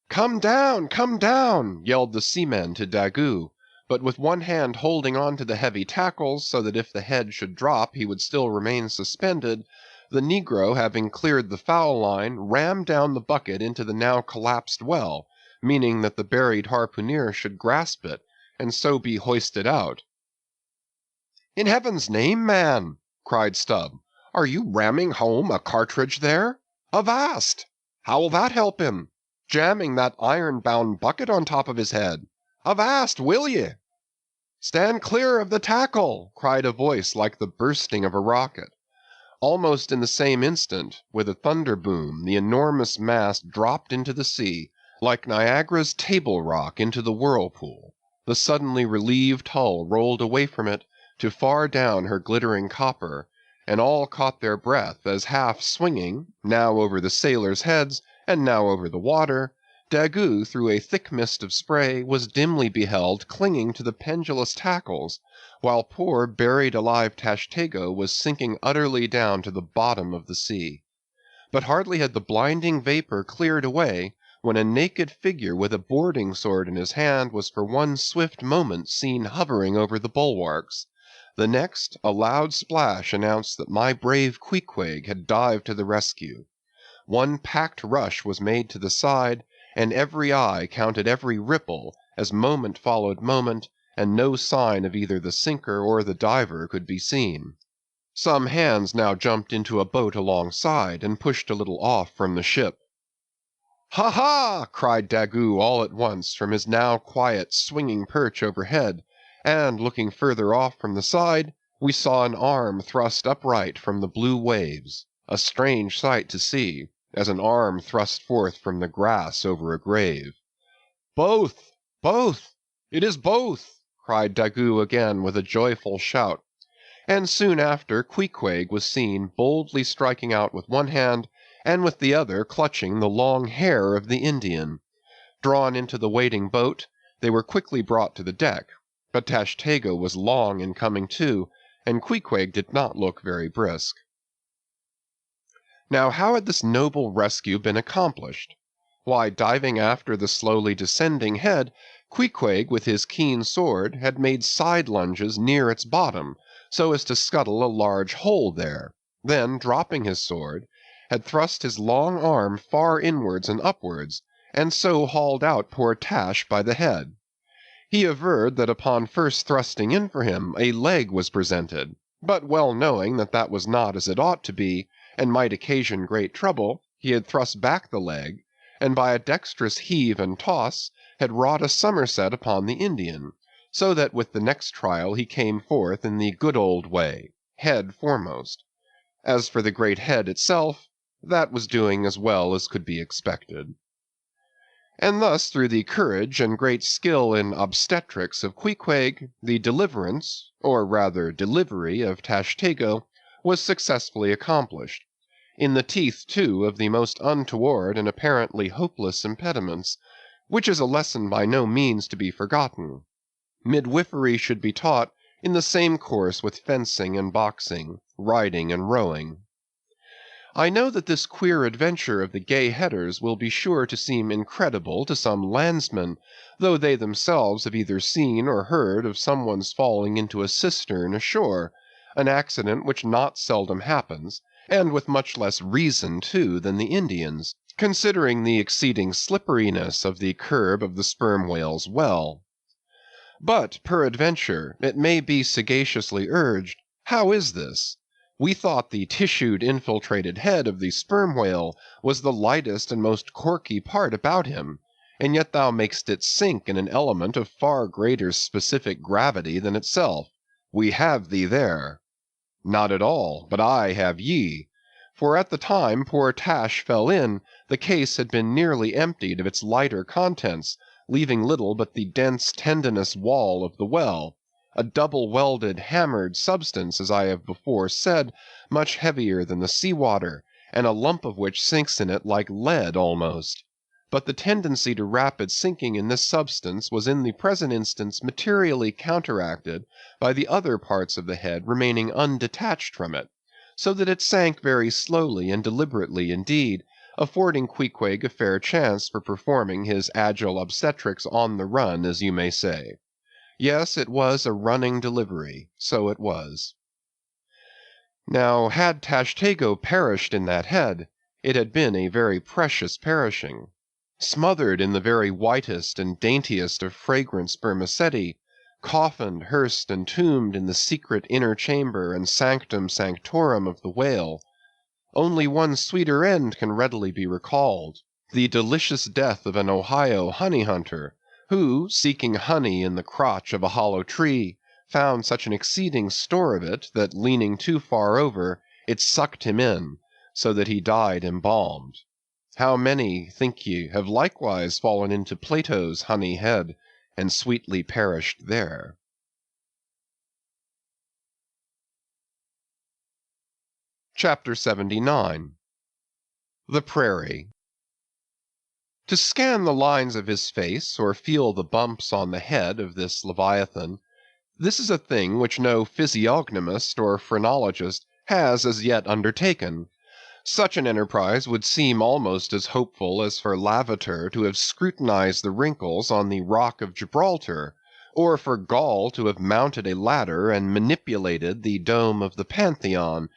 "Come down! Come down!" yelled the seamen to Daggoo, but with one hand holding on to the heavy tackles, so that if the head should drop he would still remain suspended, the negro, having cleared the foul line, rammed down the bucket into the now collapsed well, meaning that the buried harpooneer should grasp it, and so be hoisted out. "In heaven's name, man," cried Stubb, "are you ramming home a cartridge there? Avast!" How'll that help him? Jamming that iron-bound bucket on top of his head. Avast, will ye? Stand clear of the tackle, cried a voice like the bursting of a rocket. Almost in the same instant, with a thunder boom, the enormous mass dropped into the sea, like Niagara's Table Rock into the whirlpool. The suddenly relieved hull rolled away from it to far down her glittering copper, and all caught their breath as half swinging, now over the sailors' heads, and now over the water, Daggoo, through a thick mist of spray, was dimly beheld clinging to the pendulous tackles, while poor buried alive Tashtego was sinking utterly down to the bottom of the sea. But hardly had the blinding vapor cleared away, when a naked figure with a boarding sword in his hand was for one swift moment seen hovering over the bulwarks. The next, a loud splash announced that my brave Queequeg had dived to the rescue. One packed rush was made to the side, and every eye counted every ripple, as moment followed moment, and no sign of either the sinker or the diver could be seen. Some hands now jumped into a boat alongside, and pushed a little off from the ship. "Ha ha!" cried Daggoo all at once from his now quiet swinging perch overhead, and, looking further off from the side, we saw an arm thrust upright from the blue waves, a strange sight to see, as an arm thrust forth from the grass over a grave. "Both! Both! It is both!" cried Daggoo again with a joyful shout, and soon after Queequeg was seen boldly striking out with one hand, and with the other clutching the long hair of the Indian. Drawn into the waiting boat, they were quickly brought to the deck, but Tashtego was long in coming to, and Queequeg did not look very brisk. Now how had this noble rescue been accomplished? Why, diving after the slowly descending head, Queequeg with his keen sword had made side lunges near its bottom, so as to scuttle a large hole there, then, dropping his sword, had thrust his long arm far inwards and upwards, and so hauled out poor Tash by the head. He averred that upon first thrusting in for him, a leg was presented, but well knowing that that was not as it ought to be, and might occasion great trouble, he had thrust back the leg, and by a dexterous heave and toss, had wrought a somerset upon the Indian, so that with the next trial he came forth in the good old way, head foremost. As for the great head itself, that was doing as well as could be expected. And thus, through the courage and great skill in obstetrics of Queequeg, the deliverance, or rather delivery of Tashtego, was successfully accomplished. In the teeth, too, of the most untoward and apparently hopeless impediments, which is a lesson by no means to be forgotten. Midwifery should be taught in the same course with fencing and boxing, riding and rowing. I know that this queer adventure of the Gay Headers will be sure to seem incredible to some landsmen, though they themselves have either seen or heard of someone's falling into a cistern ashore, an accident which not seldom happens, and with much less reason, too, than the Indians, considering the exceeding slipperiness of the curb of the sperm whale's well. But, peradventure, it may be sagaciously urged, how is this? We thought the tissued infiltrated head of the sperm whale was the lightest and most corky part about him, and yet thou makest it sink in an element of far greater specific gravity than itself. We have thee there. Not at all, but I have ye. For at the time poor Tash fell in, the case had been nearly emptied of its lighter contents, leaving little but the dense tendinous wall of the well, a double-welded, hammered substance, as I have before said, much heavier than the sea-water, and a lump of which sinks in it like lead almost. But the tendency to rapid sinking in this substance was in the present instance materially counteracted by the other parts of the head remaining undetached from it, so that it sank very slowly and deliberately indeed, affording Queequeg a fair chance for performing his agile obstetrics on the run, as you may say. Yes, it was a running delivery, so it was. Now, had Tashtego perished in that head, it had been a very precious perishing. Smothered in the very whitest and daintiest of fragrant spermaceti, coffined, hearsed, and tombed in the secret inner chamber and sanctum sanctorum of the whale, Only one sweeter end can readily be recalled, the delicious death of an Ohio honey hunter, who, seeking honey in the crotch of a hollow tree, found such an exceeding store of it, that leaning too far over, it sucked him in, so that he died embalmed. How many, think ye, have likewise fallen into Plato's honey head, and sweetly perished there? Chapter 79. The Prairie. To scan the lines of his face, or feel the bumps on the head of this Leviathan, this is a thing which no physiognomist or phrenologist has as yet undertaken. Such an enterprise would seem almost as hopeful as for Lavater to have scrutinized the wrinkles on the rock of Gibraltar, or for Gall to have mounted a ladder and manipulated the dome of the Pantheon.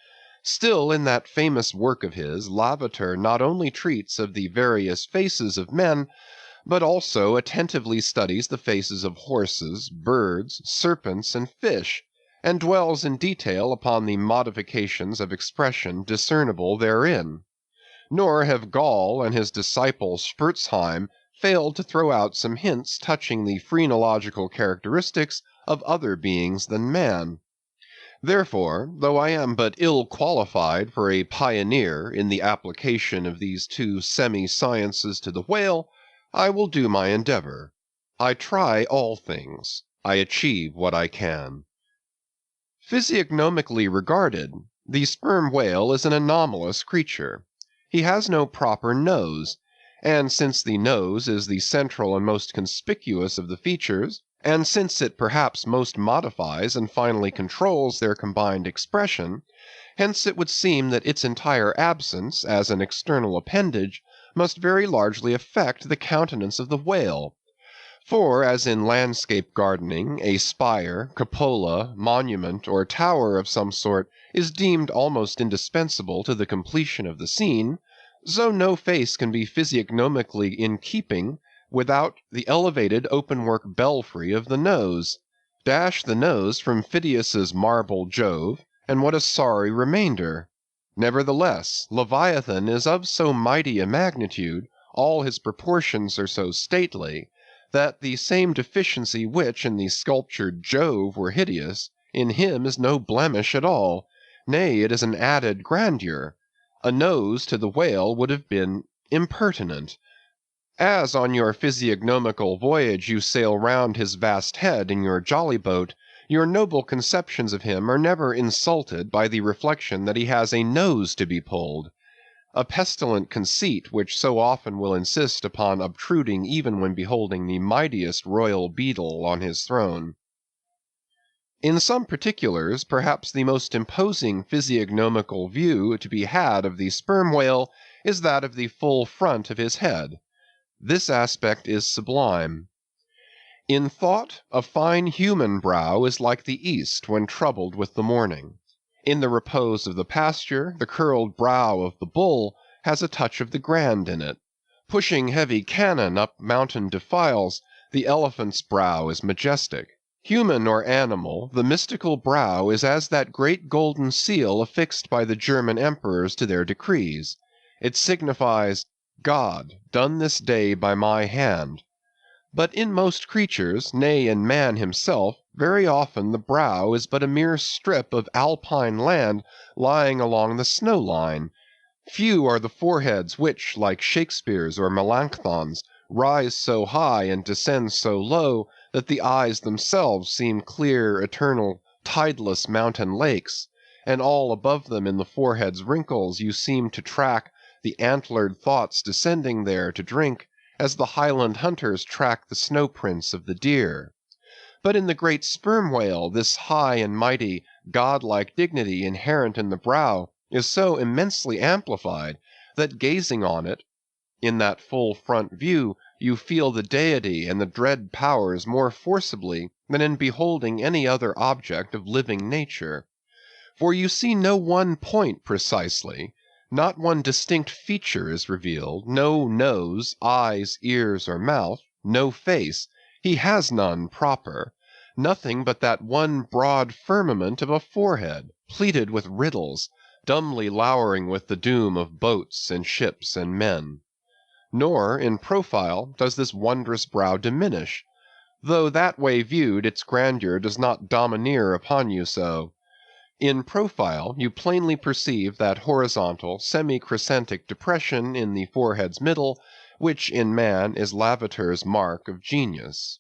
Still, in that famous work of his, Lavater not only treats of the various faces of men, but also attentively studies the faces of horses, birds, serpents, and fish, and dwells in detail upon the modifications of expression discernible therein. Nor have Gall and his disciple Spurzheim failed to throw out some hints touching the phrenological characteristics of other beings than man. Therefore, though I am but ill qualified for a pioneer in the application of these two semi-sciences to the whale, I will do my endeavor. I try all things. I achieve what I can. Physiognomically regarded, the sperm whale is an anomalous creature. He has no proper nose, and since the nose is the central and most conspicuous of the features, and since it perhaps most modifies and finally controls their combined expression, hence it would seem that its entire absence, as an external appendage, must very largely affect the countenance of the whale. For, as in landscape gardening, a spire, cupola, monument, or tower of some sort is deemed almost indispensable to the completion of the scene, so no face can be physiognomically in keeping without the elevated open-work belfry of the nose. Dash the nose from Phidias's marble Jove, and what a sorry remainder! Nevertheless, Leviathan is of so mighty a magnitude, all his proportions are so stately, that the same deficiency which in the sculptured Jove were hideous, in him is no blemish at all, nay, it is an added grandeur. A nose to the whale would have been impertinent. As on your physiognomical voyage you sail round his vast head in your jolly boat, your noble conceptions of him are never insulted by the reflection that he has a nose to be pulled, a pestilent conceit which so often will insist upon obtruding even when beholding the mightiest royal beadle on his throne. In some particulars, perhaps the most imposing physiognomical view to be had of the sperm whale is that of the full front of his head. This aspect is sublime. In thought, a fine human brow is like the east when troubled with the morning. In the repose of the pasture, the curled brow of the bull has a touch of the grand in it. Pushing heavy cannon up mountain defiles, the elephant's brow is majestic. Human or animal, the mystical brow is as that great golden seal affixed by the German emperors to their decrees. It signifies, God, done this day by my hand. But in most creatures, nay, in man himself, very often the brow is but a mere strip of alpine land lying along the snow line. Few are the foreheads which, like Shakespeare's or Melanchthon's, rise so high and descend so low that the eyes themselves seem clear, eternal, tideless mountain lakes, and all above them in the forehead's wrinkles you seem to track the antlered thoughts descending there to drink, as the Highland hunters track the snow prints of the deer. But in the great sperm whale this high and mighty, godlike dignity inherent in the brow is so immensely amplified, that gazing on it, in that full front view, you feel the deity and the dread powers more forcibly than in beholding any other object of living nature. For you see no one point precisely, not one distinct feature is revealed, no nose, eyes, ears, or mouth, no face, he has none proper, nothing but that one broad firmament of a forehead, pleated with riddles, dumbly lowering with the doom of boats and ships and men. Nor, in profile, does this wondrous brow diminish, though that way viewed its grandeur does not domineer upon you so. In profile you plainly perceive that horizontal, semi-crescentic depression in the forehead's middle, which in man is Lavater's mark of genius.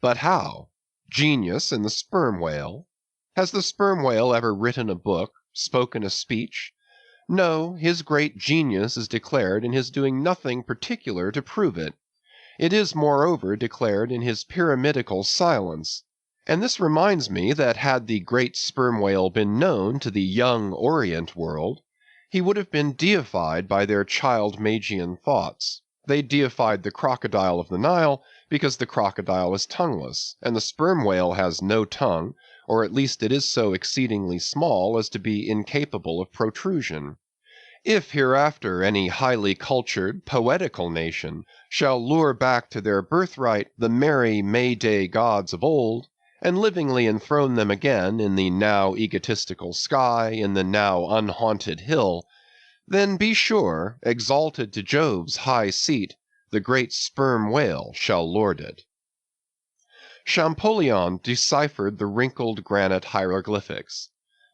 But how? Genius in the sperm whale? Has the sperm whale ever written a book, spoken a speech? No, his great genius is declared in his doing nothing particular to prove it. It is, moreover, declared in his pyramidical silence. And this reminds me that had the great sperm whale been known to the young Orient world, he would have been deified by their child Magian thoughts. They deified the crocodile of the Nile because the crocodile is tongueless, and the sperm whale has no tongue, or at least it is so exceedingly small as to be incapable of protrusion. If hereafter any highly cultured, poetical nation shall lure back to their birthright the merry May-Day gods of old, and livingly enthrone them again in the now egotistical sky, in the now unhaunted hill, then be sure, exalted to Jove's high seat, the great sperm whale shall lord it. Champollion deciphered the wrinkled granite hieroglyphics,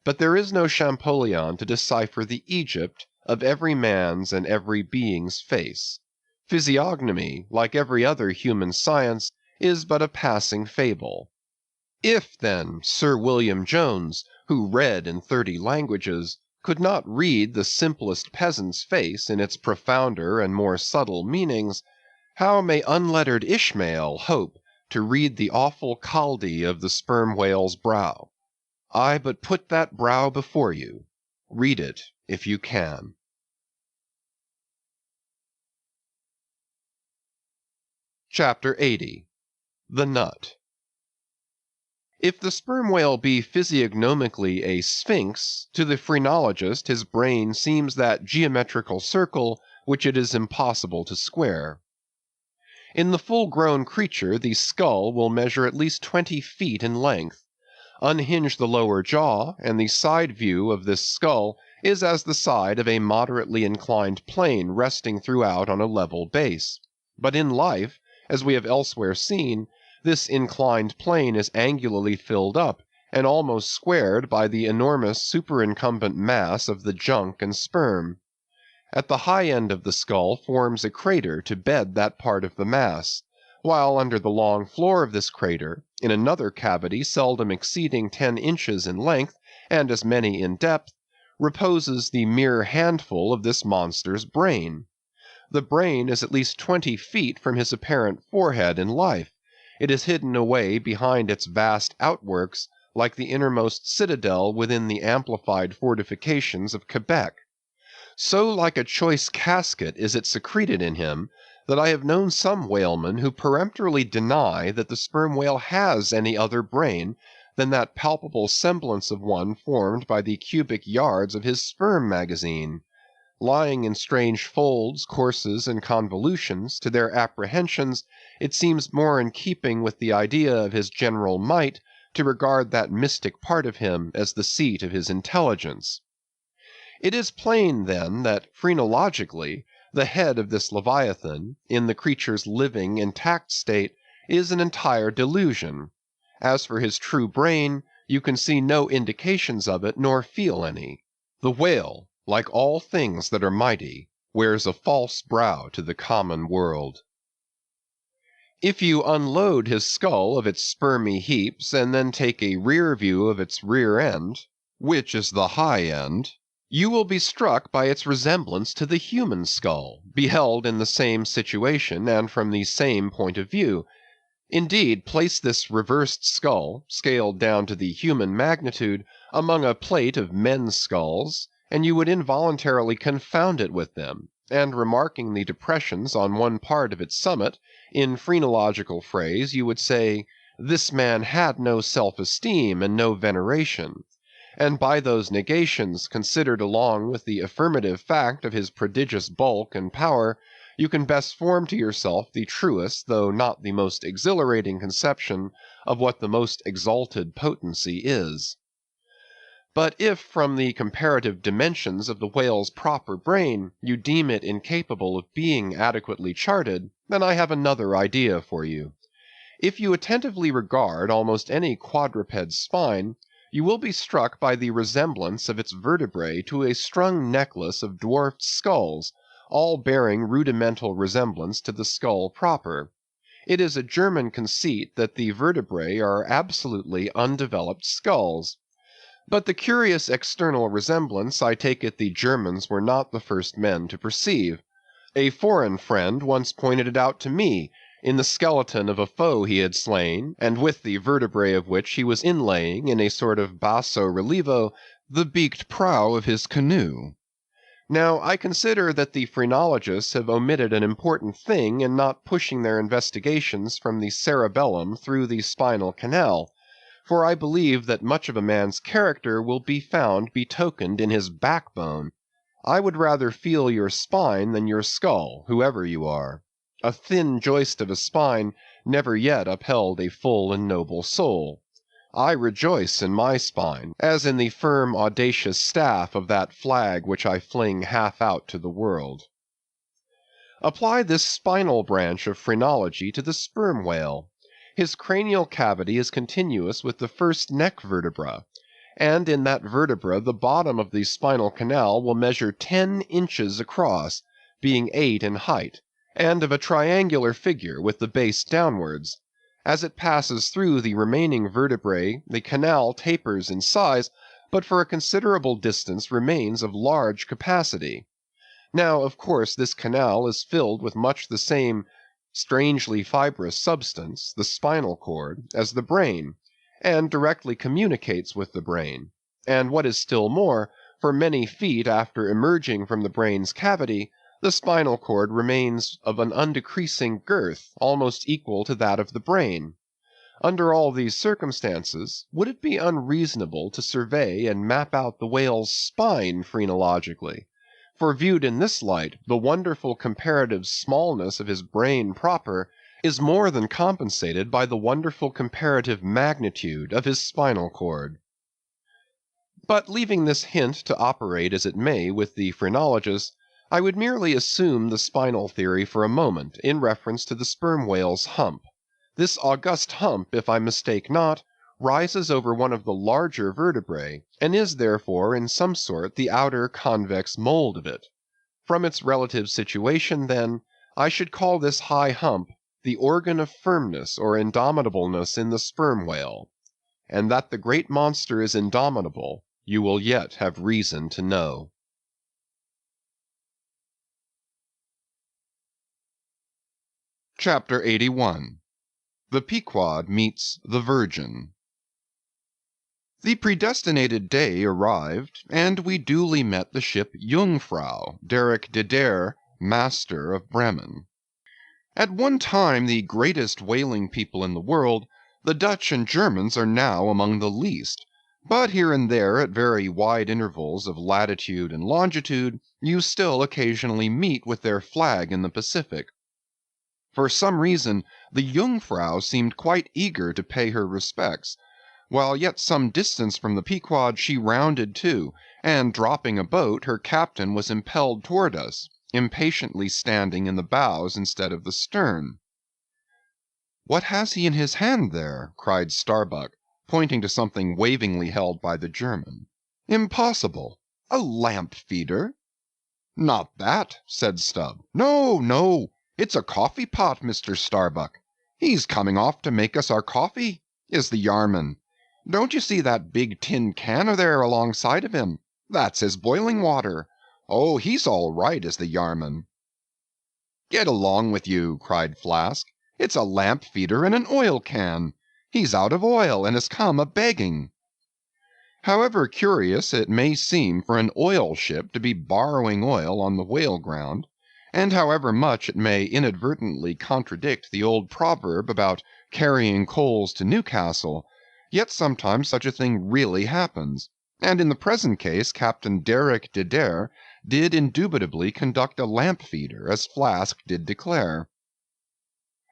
but there is no Champollion to decipher the Egypt of every man's and every being's face. Physiognomy, like every other human science, is but a passing fable. If, then, Sir William Jones, who read in 30 languages, could not read the simplest peasant's face in its profounder and more subtle meanings, how may unlettered Ishmael hope to read the awful Chaldee of the sperm whale's brow? I but put that brow before you. Read it if you can. Chapter 80. The Nut. If the sperm whale be physiognomically a sphinx, to the phrenologist his brain seems that geometrical circle which it is impossible to square. In the full-grown creature the skull will measure at least 20 feet in length. Unhinge the lower jaw, and the side view of this skull is as the side of a moderately inclined plane resting throughout on a level base. But in life, as we have elsewhere seen, this inclined plane is angularly filled up and almost squared by the enormous superincumbent mass of the junk and sperm. At the high end of the skull forms a crater to bed that part of the mass, while under the long floor of this crater, in another cavity seldom exceeding 10 inches in length and as many in depth, reposes the mere handful of this monster's brain. The brain is at least 20 feet from his apparent forehead in life. It is hidden away behind its vast outworks like the innermost citadel within the amplified fortifications of Quebec. So like a choice casket is it secreted in him, that I have known some whalemen who peremptorily deny that the sperm whale has any other brain than that palpable semblance of one formed by the cubic yards of his sperm magazine. Lying in strange folds, courses, and convolutions, to their apprehensions, it seems more in keeping with the idea of his general might to regard that mystic part of him as the seat of his intelligence. It is plain, then, that phrenologically, the head of this Leviathan, in the creature's living, intact state, is an entire delusion. As for his true brain, you can see no indications of it, nor feel any. The whale, like all things that are mighty, wears a false brow to the common world. If you unload his skull of its spermy heaps, and then take a rear view of its rear end, which is the high end, you will be struck by its resemblance to the human skull, beheld in the same situation and from the same point of view. Indeed, place this reversed skull, scaled down to the human magnitude, among a plate of men's skulls, and you would involuntarily confound it with them, and remarking the depressions on one part of its summit, in phrenological phrase you would say, "This man had no self-esteem and no veneration." And by those negations, considered along with the affirmative fact of his prodigious bulk and power, you can best form to yourself the truest, though not the most exhilarating conception of what the most exalted potency is. But if from the comparative dimensions of the whale's proper brain you deem it incapable of being adequately charted, then I have another idea for you. If you attentively regard almost any quadruped's spine, you will be struck by the resemblance of its vertebrae to a strung necklace of dwarfed skulls, all bearing rudimental resemblance to the skull proper. It is a German conceit that the vertebrae are absolutely undeveloped skulls. But the curious external resemblance I take it the Germans were not the first men to perceive. A foreign friend once pointed it out to me, in the skeleton of a foe he had slain, and with the vertebrae of which he was inlaying in a sort of basso relievo the beaked prow of his canoe. Now I consider that the phrenologists have omitted an important thing in not pushing their investigations from the cerebellum through the spinal canal, for I believe that much of a man's character will be found betokened in his backbone. I would rather feel your spine than your skull, whoever you are. A thin joist of a spine never yet upheld a full and noble soul. I rejoice in my spine, as in the firm audacious staff of that flag which I fling half out to the world. Apply this spinal branch of phrenology to the sperm whale. His cranial cavity is continuous with the first neck vertebra, and in that vertebra the bottom of the spinal canal will measure 10 inches across, being 8 in height, and of a triangular figure with the base downwards. As it passes through the remaining vertebrae, the canal tapers in size, but for a considerable distance remains of large capacity. Now, of course, this canal is filled with much the same strangely fibrous substance, the spinal cord, as the brain, and directly communicates with the brain. And what is still more, for many feet after emerging from the brain's cavity, the spinal cord remains of an undecreasing girth, almost equal to that of the brain. Under all these circumstances, would it be unreasonable to survey and map out the whale's spine phrenologically? For viewed in this light, the wonderful comparative smallness of his brain proper is more than compensated by the wonderful comparative magnitude of his spinal cord. But leaving this hint to operate as it may with the phrenologist, I would merely assume the spinal theory for a moment in reference to the sperm whale's hump. This august hump, if I mistake not, rises over one of the larger vertebrae, and is therefore in some sort the outer convex mold of it. From its relative situation, then, I should call this high hump the organ of firmness or indomitableness in the sperm whale. And that the great monster is indomitable, you will yet have reason to know. Chapter 81. The Pequod Meets the Virgin. The predestinated day arrived, and we duly met the ship Jungfrau, Derrick de Der, master of Bremen. At one time the greatest whaling people in the world, the Dutch and Germans are now among the least, but here and there at very wide intervals of latitude and longitude, you still occasionally meet with their flag in the Pacific. For some reason, the Jungfrau seemed quite eager to pay her respects, while yet some distance from the Pequod she rounded to, and dropping a boat, her captain was impelled toward us, impatiently standing in the bows instead of the stern. "What has he in his hand there?" cried Starbuck, pointing to something wavingly held by the German. "Impossible! A lamp feeder?" "Not that," said Stubb. "No, no! It's a coffee pot, Mr. Starbuck. He's coming off to make us our coffee, is the Yarman. Don't you see that big tin can there alongside of him? That's his boiling water. Oh, he's all right, is the Yarman." "Get along with you," cried Flask. "It's a lamp feeder and an oil can. He's out of oil and has come a-begging." However curious it may seem for an oil ship to be borrowing oil on the whale ground, and however much it may inadvertently contradict the old proverb about carrying coals to Newcastle, yet sometimes such a thing really happens, and in the present case Captain Derrick de Der did indubitably conduct a lamp feeder, as Flask did declare.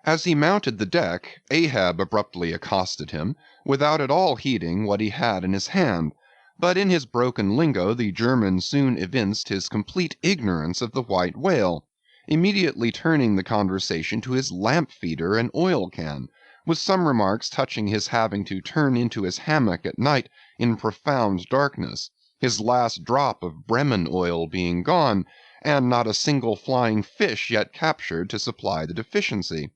As he mounted the deck, Ahab abruptly accosted him, without at all heeding what he had in his hand, But in his broken lingo the German soon evinced his complete ignorance of the white whale, immediately turning the conversation to his lamp feeder and oil can, with some remarks touching his having to turn into his hammock at night in profound darkness, his last drop of Bremen oil being gone, and not a single flying fish yet captured to supply the deficiency,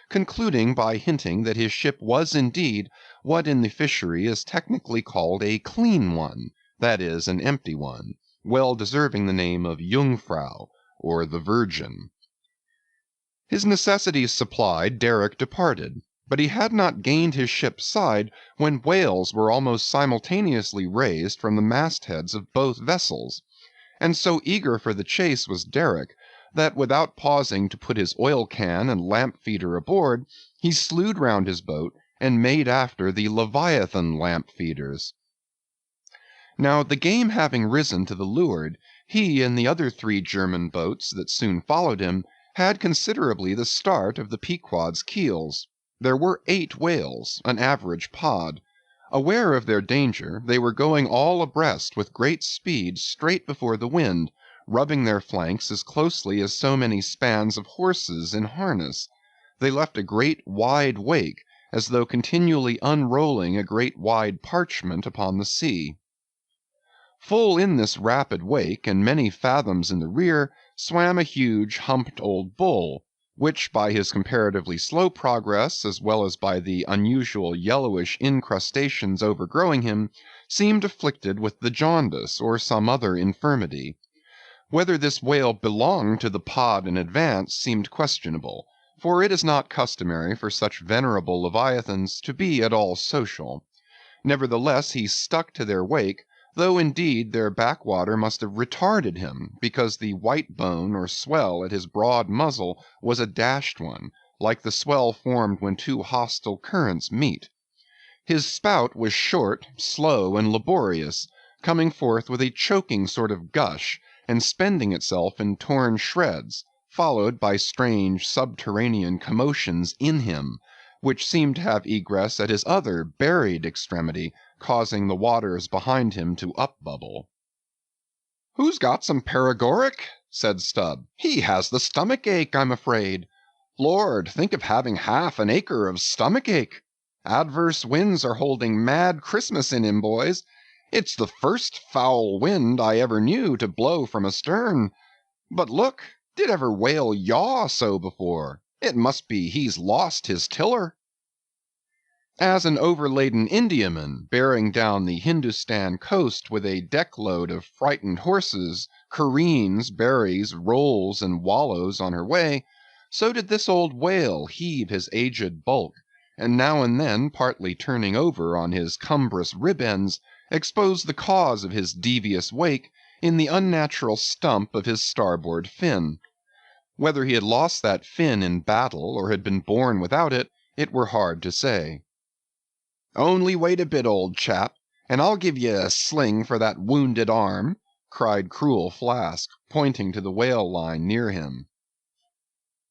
concluding by hinting that his ship was indeed what in the fishery is technically called a clean one, that is, an empty one, well deserving the name of Jungfrau, or the Virgin. His necessities supplied, Derrick departed, but he had not gained his ship's side when whales were almost simultaneously raised from the mastheads of both vessels, and so eager for the chase was Derrick that without pausing to put his oil can and lamp feeder aboard, he slewed round his boat and made after the Leviathan lamp feeders. Now the game having risen to the leeward, he and the other 3 German boats that soon followed him had considerably the start of the Pequod's keels. There were 8 whales, an average pod. Aware of their danger, they were going all abreast with great speed straight before the wind, rubbing their flanks as closely as so many spans of horses in harness. They left a great wide wake, as though continually unrolling a great wide parchment upon the sea. Full in this rapid wake, and many fathoms in the rear, swam a huge humped old bull, which by his comparatively slow progress, as well as by the unusual yellowish incrustations overgrowing him, seemed afflicted with the jaundice or some other infirmity. Whether this whale belonged to the pod in advance seemed questionable, for it is not customary for such venerable leviathans to be at all social. Nevertheless he stuck to their wake, though indeed their backwater must have retarded him, because the white bone or swell at his broad muzzle was a dashed one, like the swell formed when 2 hostile currents meet. His spout was short, slow, and laborious, coming forth with a choking sort of gush, and spending itself in torn shreds, followed by strange subterranean commotions in him, which seemed to have egress at his other buried extremity, causing the waters behind him to upbubble. "Who's got some paregoric?" said Stubb. "He has the stomach ache, I'm afraid. Lord, think of having half an acre of stomach ache! Adverse winds are holding mad Christmas in him, boys. It's the first foul wind I ever knew to blow from astern. But look, did ever whale yaw so before? It must be he's lost his tiller." As an overladen Indiaman, bearing down the Hindustan coast with a deck-load of frightened horses, careens, berries, rolls, and wallows on her way, so did this old whale heave his aged bulk, and now and then, partly turning over on his cumbrous rib ends, expose the cause of his devious wake in the unnatural stump of his starboard fin. Whether he had lost that fin in battle, or had been born without it, it were hard to say. "Only wait a bit, old chap, and I'll give ye a sling for that wounded arm," cried cruel Flask, pointing to the whale line near him.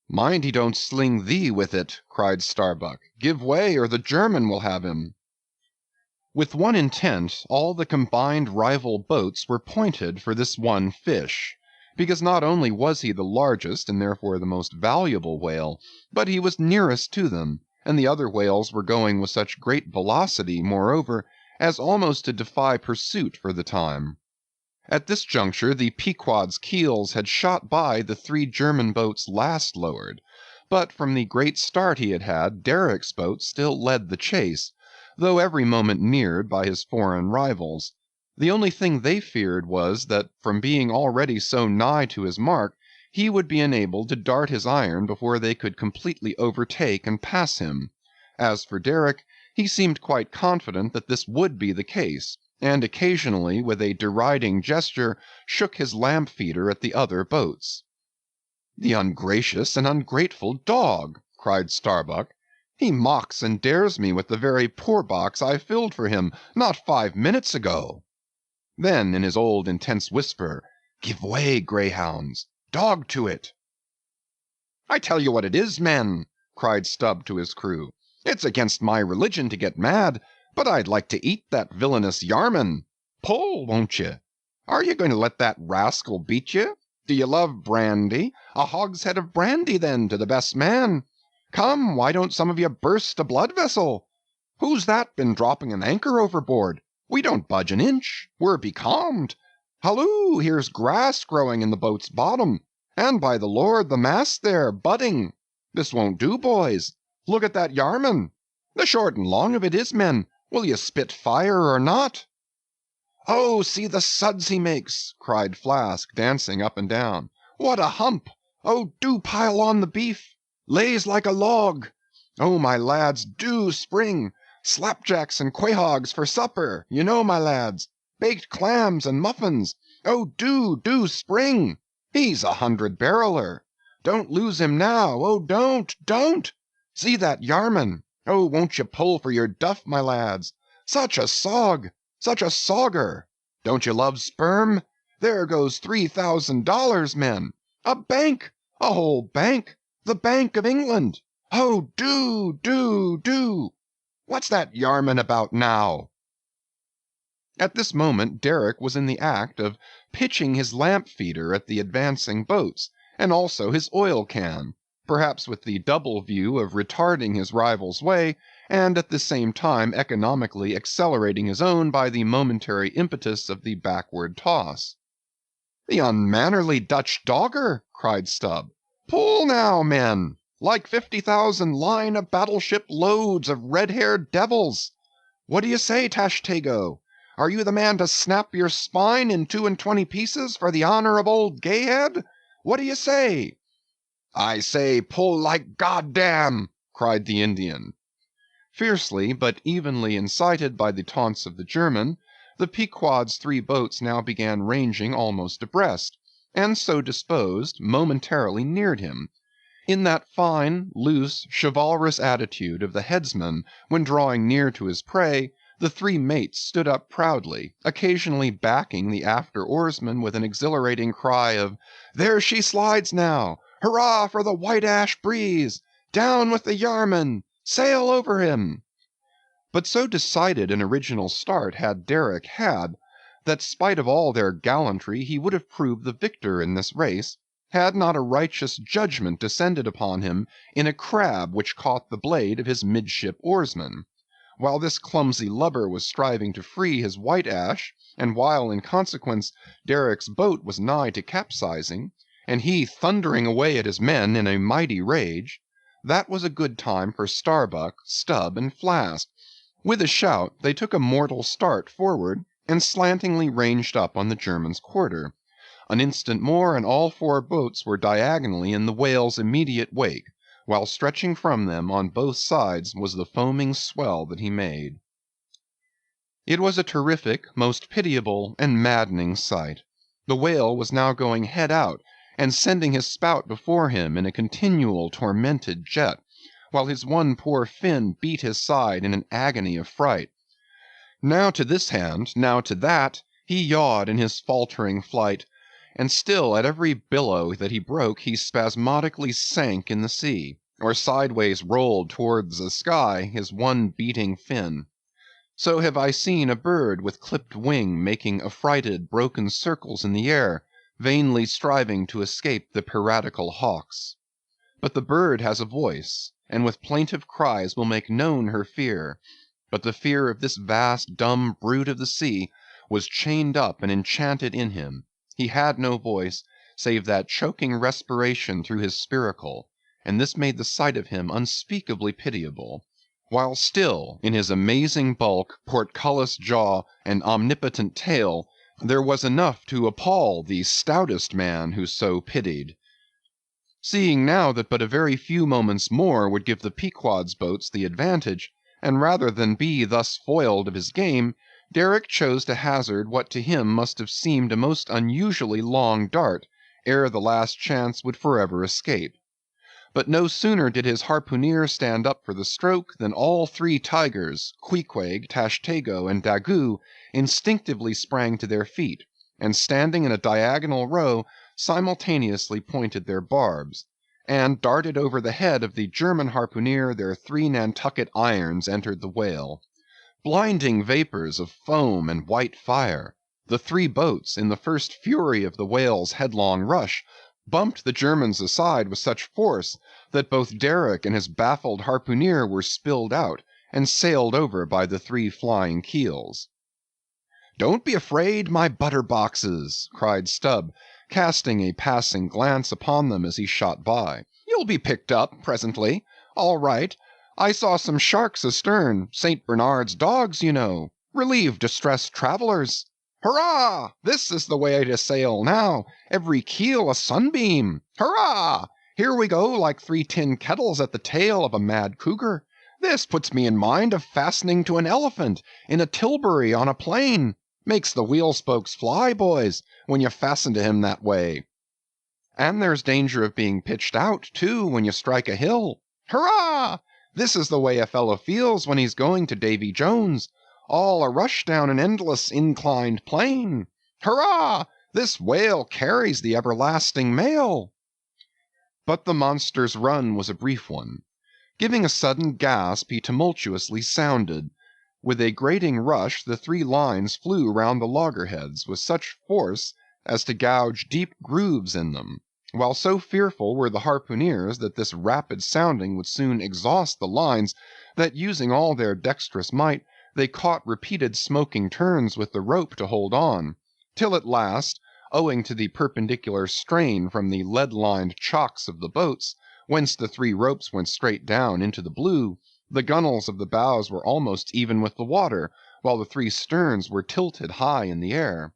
"Mind he don't sling thee with it," cried Starbuck. "Give way, or the German will have him." With one intent, all the combined rival boats were pointed for this one fish, because not only was he the largest and therefore the most valuable whale, but he was nearest to them, and the other whales were going with such great velocity, moreover, as almost to defy pursuit for the time. At this juncture the Pequod's keels had shot by the 3 German boats last lowered, but from the great start he had had, Derrick's boat still led the chase, though every moment neared by his foreign rivals. The only thing they feared was, that from being already so nigh to his mark, he would be enabled to dart his iron before they could completely overtake and pass him. As for Derrick, he seemed quite confident that this would be the case, and occasionally, with a deriding gesture, shook his lamp feeder at the other boats. "The ungracious and ungrateful dog!" cried Starbuck. "He mocks and dares me with the very poor box I filled for him not 5 minutes ago." Then, in his old intense whisper, "Give way, greyhounds! Dog to it!" "I tell you what it is, men," cried Stubb to his crew, "it's against my religion to get mad, but I'd like to eat that villainous Yarman. Pull, won't you? Are you going to let that rascal beat you? Do you love brandy? A hogshead of brandy, then, to the best man. Come, why don't some of you burst a blood vessel? Who's that been dropping an anchor overboard? We don't budge an inch. We're becalmed. Halloo, here's grass growing in the boat's bottom, and by the Lord, the mast there, budding. This won't do, boys. Look at that yarman. The short and long of it is, men, will you spit fire or not? Oh, see the suds he makes, cried Flask, dancing up and down. What a hump! Oh, do pile on the beef. Lays like a log. Oh, my lads, do spring. Slapjacks and quahogs for supper, you know, my lads. Baked clams and muffins. Oh, do spring. He's 100-barreler. Don't lose him now. Oh, don't. See that yarman. Oh, won't you pull for your duff, my lads? Such a sog. Such a sogger! Don't you love sperm? There goes $3,000, men! A bank! A whole bank! The Bank of England! Oh, do! What's that yarman about now? At this moment Derrick was in the act of pitching his lamp feeder at the advancing boats, and also his oil can, perhaps with the double view of retarding his rival's way, and at the same time economically accelerating his own by the momentary impetus of the backward toss. "The unmannerly Dutch dogger!" cried Stubb. "Pull now, men! Like 50,000 line of battleship loads of red-haired devils! What do you say, Tashtego? Are you the man to snap your spine in 22 pieces for the honor of old Gayhead? What do you say?" "I say, pull like goddamn!" cried the Indian. Fiercely but evenly incited by the taunts of the German, the Pequod's 3 boats now began ranging almost abreast, and so disposed, momentarily neared him, in that fine, loose, chivalrous attitude of the headsman when drawing near to his prey. The 3 mates stood up proudly, occasionally backing the after oarsman with an exhilarating cry of, "There she slides now! Hurrah for the white ash breeze! Down with the yarman! Sail over him!" But so decided an original start had Derrick had, that spite of all their gallantry he would have proved the victor in this race, had not a righteous judgment descended upon him in a crab which caught the blade of his midship oarsman. While this clumsy lubber was striving to free his white ash, and while in consequence Derrick's boat was nigh to capsizing, and he thundering away at his men in a mighty rage, that was a good time for Starbuck, Stubb, and Flask. With a shout they took a mortal start forward, and slantingly ranged up on the German's quarter. An instant more and all 4 boats were diagonally in the whale's immediate wake, while stretching from them on both sides was the foaming swell that he made. It was a terrific, most pitiable, and maddening sight. The whale was now going head out, and sending his spout before him in a continual tormented jet, while his one poor fin beat his side in an agony of fright. Now to this hand, now to that, he yawed in his faltering flight, and still at every billow that he broke he spasmodically sank in the sea, or sideways rolled towards the sky his one beating fin. So have I seen a bird with clipped wing making affrighted, broken circles in the air, vainly striving to escape the piratical hawks. But the bird has a voice, and with plaintive cries will make known her fear. But the fear of this vast, dumb brute of the sea was chained up and enchanted in him. He had no voice, save that choking respiration through his spiracle, and this made the sight of him unspeakably pitiable, while still, in his amazing bulk, portcullis jaw, and omnipotent tail, there was enough to appall the stoutest man who so pitied. Seeing now that but a very few moments more would give the Pequod's boats the advantage, and rather than be thus foiled of his game, Derrick chose to hazard what to him must have seemed a most unusually long dart, ere the last chance would forever escape. But no sooner did his harpooneer stand up for the stroke than all 3 tigers, Queequeg, Tashtego, and Daggoo, instinctively sprang to their feet, and standing in a diagonal row, simultaneously pointed their barbs, and darted over the head of the German harpooneer their 3 Nantucket irons entered the whale. blinding vapors of foam and white fire. The three boats, in the first fury of the whale's headlong rush, bumped the Germans aside with such force that both Derrick and his baffled harpooneer were spilled out and sailed over by the three flying keels. "Don't be afraid, my butter boxes," cried Stubb, casting a passing glance upon them as he shot by. "You'll be picked up presently. All right. I saw some sharks astern, St. Bernard's dogs, you know. Relieve distressed travelers. Hurrah! This is the way to sail now, every keel a sunbeam. Hurrah! Here we go like three tin kettles at the tail of a mad cougar. This puts me in mind of fastening to an elephant in a tilbury on a plain. Makes the wheel spokes fly, boys, when you fasten to him that way. And there's danger of being pitched out, too, when you strike a hill. Hurrah! This is the way a fellow feels when he's going to Davy Jones, all a rush down an endless inclined plane. Hurrah! This whale carries the everlasting mail." But the monster's run was a brief one. Giving a sudden gasp, he tumultuously sounded. With a grating rush, the three lines flew round the loggerheads with such force as to gouge deep grooves in them, while so fearful were the harpooneers that this rapid sounding would soon exhaust the lines, that using all their dexterous might, they caught repeated smoking turns with the rope to hold on, till at last, owing to the perpendicular strain from the lead-lined chocks of the boats, whence the three ropes went straight down into the blue, the gunwales of the bows were almost even with the water, while the three sterns were tilted high in the air.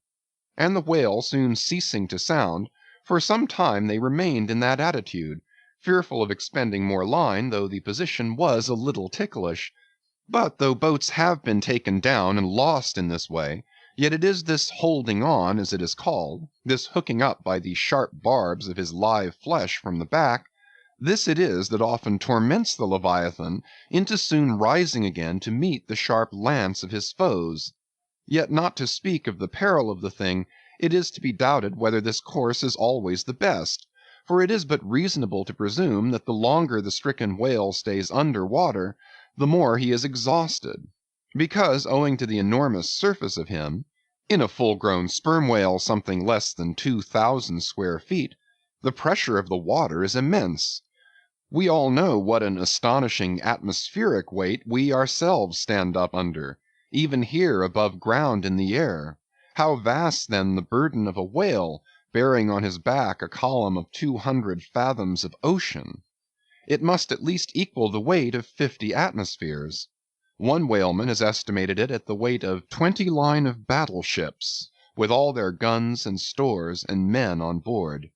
And the whale soon ceasing to sound, for some time they remained in that attitude, fearful of expending more line, though the position was a little ticklish. But though boats have been taken down and lost in this way, yet it is this holding on, as it is called, this hooking up by the sharp barbs of his live flesh from the back, this it is that often torments the Leviathan into soon rising again to meet the sharp lance of his foes. Yet not to speak of the peril of the thing, it is to be doubted whether this course is always the best, for it is but reasonable to presume that the longer the stricken whale stays under water, the more he is exhausted, because owing to the enormous surface of him, in a full-grown sperm whale something less than 2,000 square feet, the pressure of the water is immense. We all know what an astonishing atmospheric weight we ourselves stand up under, even here above ground in the air. How vast then the burden of a whale, bearing on his back a column of 200 fathoms of ocean! It must at least equal the weight of 50 atmospheres. One whaleman has estimated it at the weight of 20 line of battleships, with all their guns and stores and men on board.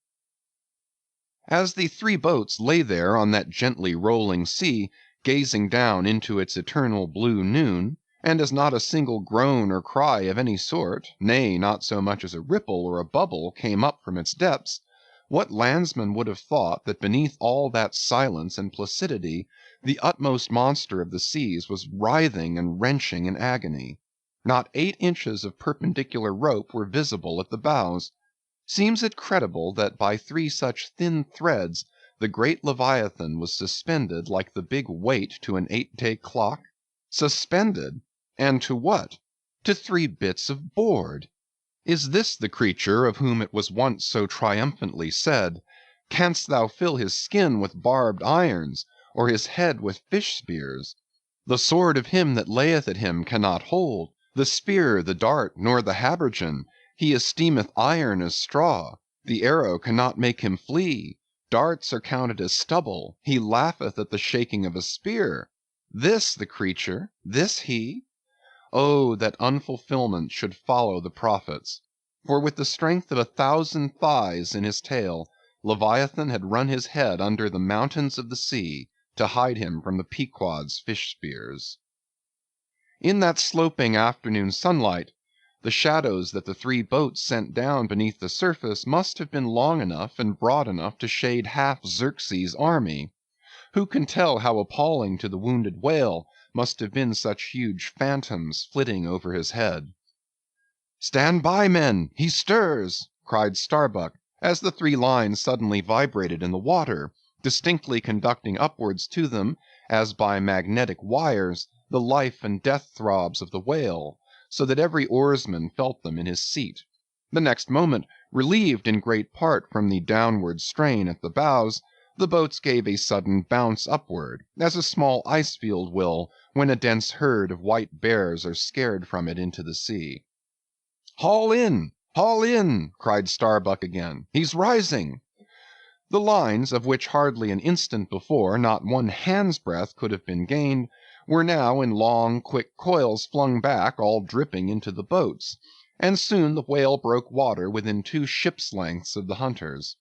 As the three boats lay there on that gently rolling sea, gazing down into its eternal blue noon, and as not a single groan or cry of any sort, nay, not so much as a ripple or a bubble came up from its depths, what landsman would have thought that beneath all that silence and placidity the utmost monster of the seas was writhing and wrenching in agony? Not 8 inches of perpendicular rope were visible at the bows. Seems it credible that by 3 such thin threads the great Leviathan was suspended like the big weight to an 8-day clock? Suspended! And to what? To 3 bits of board! Is this the creature of whom it was once so triumphantly said, "Canst thou fill his skin with barbed irons, or his head with fish spears? The sword of him that layeth at him cannot hold, the spear, the dart, nor the habergeon. He esteemeth iron as straw, the arrow cannot make him flee. Darts are counted as stubble, he laugheth at the shaking of a spear." This the creature, this he? Oh, that unfulfillment should follow the prophets! For with the strength of 1,000 thighs in his tail, Leviathan had run his head under the mountains of the sea to hide him from the Pequod's fish spears. In that sloping afternoon sunlight, the shadows that the 3 boats sent down beneath the surface must have been long enough and broad enough to shade half Xerxes' army. Who can tell how appalling to the wounded whale must have been such huge phantoms flitting over his head? "Stand by, men! He stirs!" cried Starbuck, as the 3 lines suddenly vibrated in the water, distinctly conducting upwards to them, as by magnetic wires, the life and death throbs of the whale, so that every oarsman felt them in his seat. The next moment, relieved in great part from the downward strain at the bows, the boats gave a sudden bounce upward, as a small ice field will when a dense herd of white bears are scared from it into the sea. "Haul in! Haul in!" cried Starbuck again. "He's rising!" The lines, of which hardly an instant before not one hand's breadth could have been gained, were now in long, quick coils flung back, all dripping into the boats, and soon the whale broke water within 2 ships' lengths of the hunters.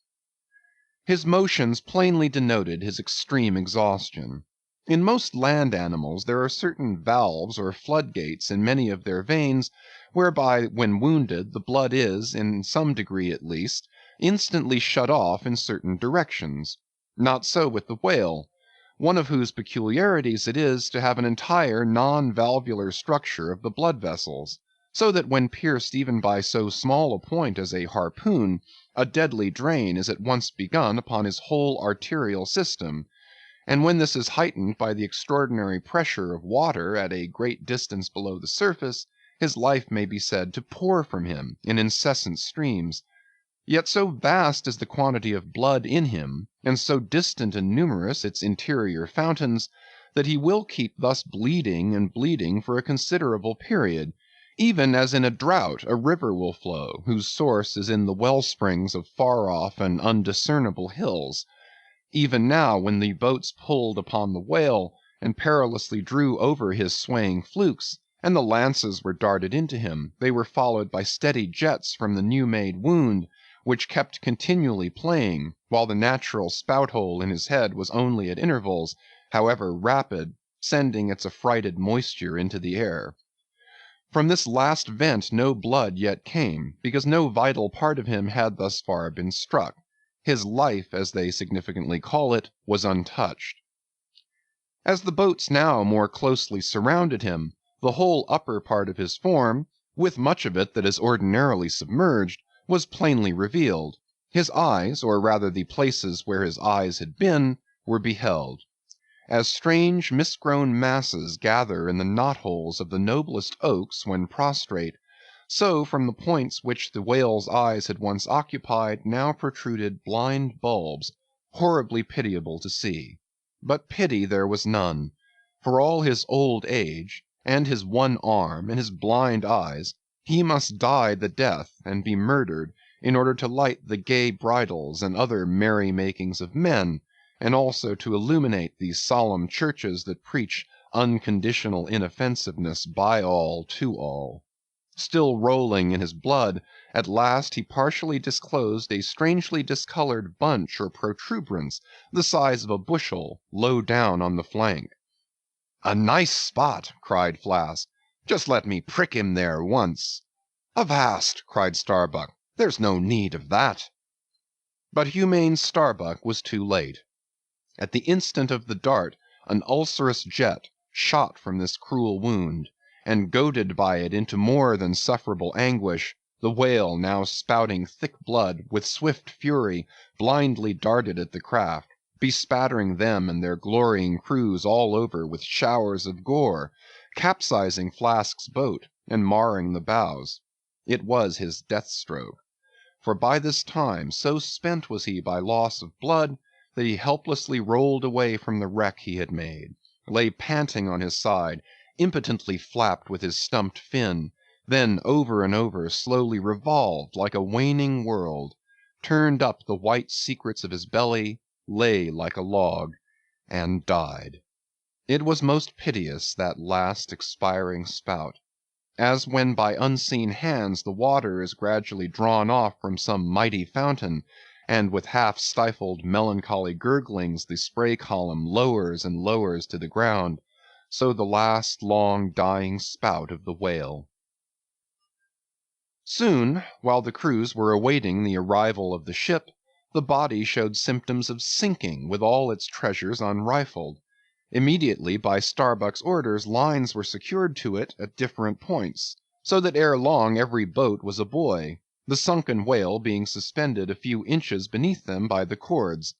His motions plainly denoted his extreme exhaustion. In most land animals there are certain valves or floodgates in many of their veins, whereby when wounded the blood is, in some degree at least, instantly shut off in certain directions. Not so with the whale, one of whose peculiarities it is to have an entire non-valvular structure of the blood vessels, so that when pierced even by so small a point as a harpoon, a deadly drain is at once begun upon his whole arterial system, and when this is heightened by the extraordinary pressure of water at a great distance below the surface, his life may be said to pour from him in incessant streams. Yet so vast is the quantity of blood in him, and so distant and numerous its interior fountains, that he will keep thus bleeding and bleeding for a considerable period, even as in a drought a river will flow, whose source is in the well springs of far off and undiscernible hills. Even now, when the boats pulled upon the whale, and perilously drew over his swaying flukes, and the lances were darted into him, they were followed by steady jets from the new-made wound, which kept continually playing, while the natural spout-hole in his head was only at intervals, however rapid, sending its affrighted moisture into the air. From this last vent no blood yet came, because no vital part of him had thus far been struck. His life, as they significantly call it, was untouched. As the boats now more closely surrounded him, the whole upper part of his form, with much of it that is ordinarily submerged, was plainly revealed. His eyes, or rather the places where his eyes had been, were beheld. As strange mist-grown masses gather in the knot-holes of the noblest oaks when prostrate, so from the points which the whale's eyes had once occupied now protruded blind bulbs, horribly pitiable to see. But pity there was none. For all his old age, and his one arm, and his blind eyes, he must die the death and be murdered in order to light the gay bridals and other merry-makings of men, and also to illuminate these solemn churches that preach unconditional inoffensiveness by all to all. Still rolling in his blood, at last he partially disclosed a strangely discolored bunch or protuberance, the size of a bushel, low down on the flank. "A nice spot!" cried Flask. "Just let me prick him there once." "Avast!" cried Starbuck. "There's no need of that." But humane Starbuck was too late. At the instant of the dart, an ulcerous jet shot from this cruel wound, and goaded by it into more than sufferable anguish, the whale, now spouting thick blood, with swift fury, blindly darted at the craft, bespattering them and their glorying crews all over with showers of gore, capsizing Flask's boat, and marring the bows. It was his death-stroke. For by this time, so spent was he by loss of blood, that he helplessly rolled away from the wreck he had made, lay panting on his side, impotently flapped with his stumped fin, then over and over slowly revolved like a waning world, turned up the white secrets of his belly, lay like a log, and died. It was most piteous, that last expiring spout. As when by unseen hands the water is gradually drawn off from some mighty fountain, and with half-stifled melancholy gurglings the spray column lowers and lowers to the ground, so the last long dying spout of the whale. Soon, while the crews were awaiting the arrival of the ship, the body showed symptoms of sinking with all its treasures unrifled. Immediately, by Starbuck's orders, lines were secured to it at different points, so that ere long every boat was a buoy, the sunken whale being suspended a few inches beneath them by the cords.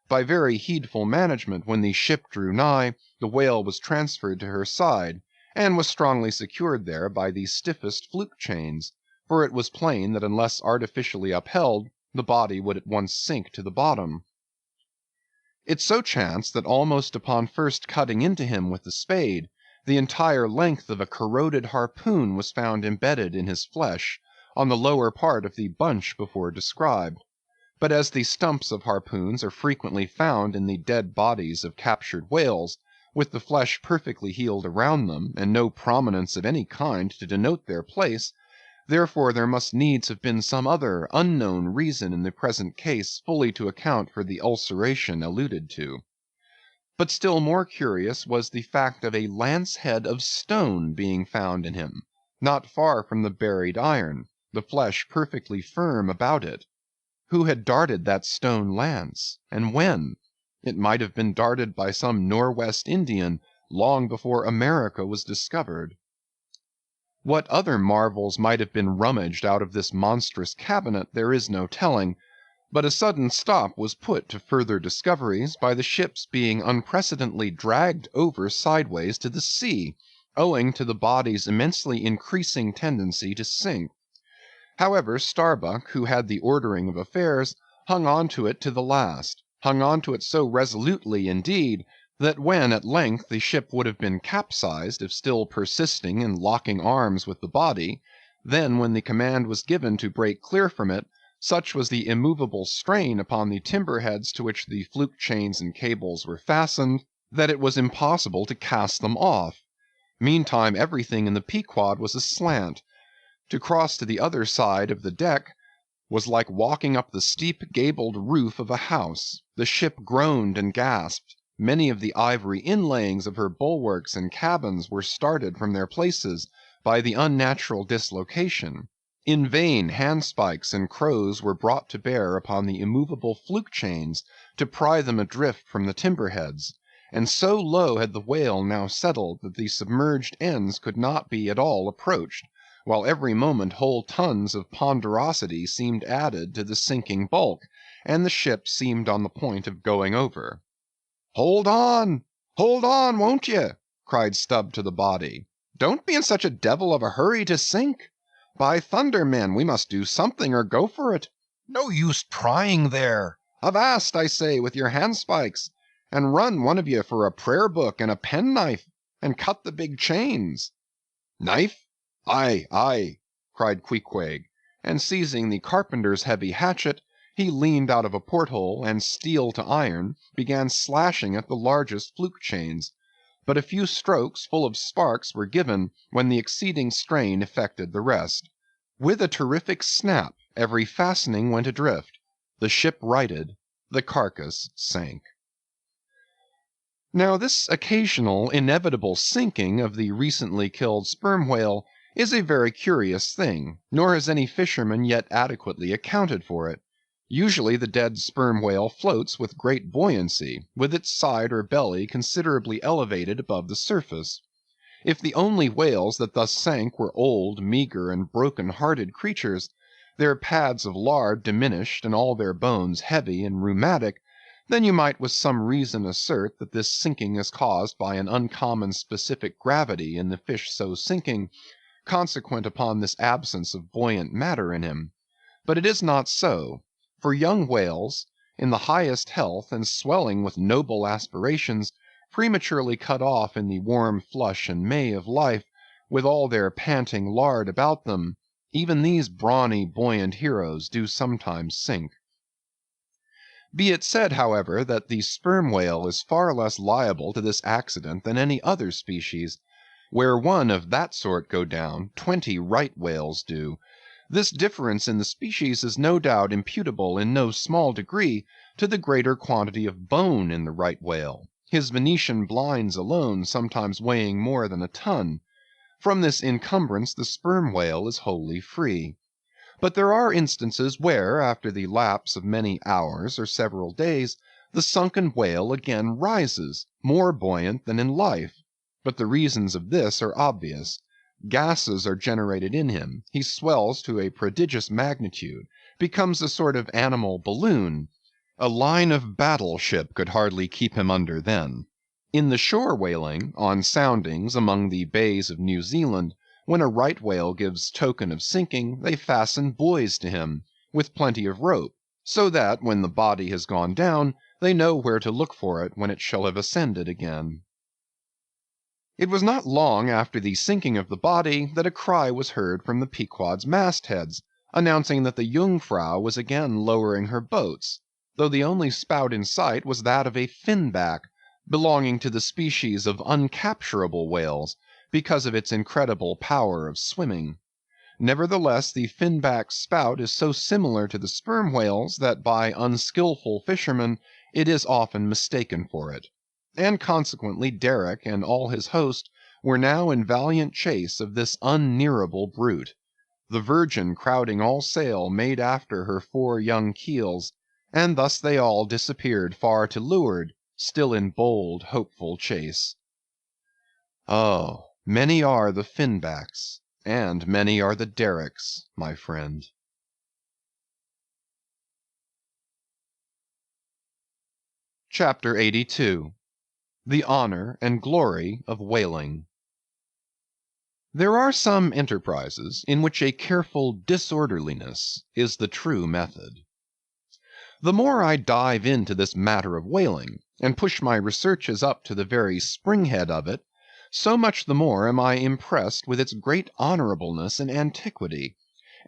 By very heedful management, when the ship drew nigh, the whale was transferred to her side, and was strongly secured there by the stiffest fluke chains, for it was plain that unless artificially upheld, the body would at once sink to the bottom. It so chanced that almost upon first cutting into him with the spade, the entire length of a corroded harpoon was found embedded in his flesh, on the lower part of the bunch before described. But as the stumps of harpoons are frequently found in the dead bodies of captured whales, with the flesh perfectly healed around them, and no prominence of any kind to denote their place, therefore there must needs have been some other unknown reason in the present case fully to account for the ulceration alluded to. But still more curious was the fact of a lance head of stone being found in him, not far from the buried iron, the flesh perfectly firm about it. Who had darted that stone lance, and when? It might have been darted by some Norwest Indian long before America was discovered. What other marvels might have been rummaged out of this monstrous cabinet there is no telling, but a sudden stop was put to further discoveries by the ship's being unprecedentedly dragged over sideways to the sea, owing to the body's immensely increasing tendency to sink. However, Starbuck, who had the ordering of affairs, hung on to it to the last, hung on to it so resolutely indeed, that when at length the ship would have been capsized if still persisting in locking arms with the body, then when the command was given to break clear from it, such was the immovable strain upon the timber heads to which the fluke chains and cables were fastened, that it was impossible to cast them off. Meantime everything in the Pequod was aslant. To cross to the other side of the deck was like walking up the steep gabled roof of a house. The ship groaned and gasped. Many of the ivory inlayings of her bulwarks and cabins were started from their places by the unnatural dislocation. In vain handspikes and crows were brought to bear upon the immovable fluke chains to pry them adrift from the timber heads, and so low had the whale now settled that the submerged ends could not be at all approached, while every moment whole tons of ponderosity seemed added to the sinking bulk, and the ship seemed on the point of going over. Hold on, won't ye?" cried Stubb to the body. "Don't be in such a devil of a hurry to sink. By thunder, men, we must do something or go for it. No use trying there. Avast, I say, with your handspikes, and run one of ye for a prayer book and a penknife, and cut the big chains." "Knife? Aye, aye," cried Queequeg, and seizing the carpenter's heavy hatchet, he leaned out of a porthole, and steel to iron, began slashing at the largest fluke chains. But a few strokes full of sparks were given, when the exceeding strain effected the rest. With a terrific snap, every fastening went adrift. The ship righted, the carcass sank. Now this occasional, inevitable sinking of the recently killed sperm whale is a very curious thing, nor has any fisherman yet adequately accounted for it. Usually the dead sperm whale floats with great buoyancy, with its side or belly considerably elevated above the surface. If the only whales that thus sank were old, meager, and broken-hearted creatures, their pads of lard diminished, and all their bones heavy and rheumatic, then you might with some reason assert that this sinking is caused by an uncommon specific gravity in the fish so sinking, consequent upon this absence of buoyant matter in him. But it is not so. For young whales, in the highest health and swelling with noble aspirations, prematurely cut off in the warm flush and May of life, with all their panting lard about them, even these brawny, buoyant heroes do sometimes sink. Be it said, however, that the sperm whale is far less liable to this accident than any other species. Where one of that sort go down, 20 right whales do. This difference in the species is no doubt imputable in no small degree to the greater quantity of bone in the right whale, his Venetian blinds alone sometimes weighing more than a ton. From this encumbrance the sperm whale is wholly free. But there are instances where, after the lapse of many hours or several days, the sunken whale again rises, more buoyant than in life. But the reasons of this are obvious. Gases are generated in him, he swells to a prodigious magnitude, becomes a sort of animal balloon, A line of battle ship could hardly keep him under then. In the shore whaling, on soundings among the bays of New Zealand, when a right whale gives token of sinking, they fasten buoys to him, with plenty of rope, so that when the body has gone down, they know where to look for it when it shall have ascended again. It was not long after the sinking of the body that a cry was heard from the Pequod's mastheads, announcing that the Jungfrau was again lowering her boats, though the only spout in sight was that of a finback, belonging to the species of uncapturable whales, because of its incredible power of swimming. Nevertheless, the finback's spout is so similar to the sperm whale's that by unskilful fishermen it is often mistaken for it. And consequently Derick and all his host were now in valiant chase of this unnearable brute, the Virgin crowding all sail made after her 4 young keels, and thus they all disappeared far to leeward, still in bold, hopeful chase. Oh, many are the finbacks, and many are the Derricks, my friend. Chapter 82. The Honor and Glory of Whaling. There are some enterprises in which a careful disorderliness is the true method. The more I dive into this matter of whaling, and push my researches up to the very spring-head of it, so much the more am I impressed with its great honorableness and antiquity,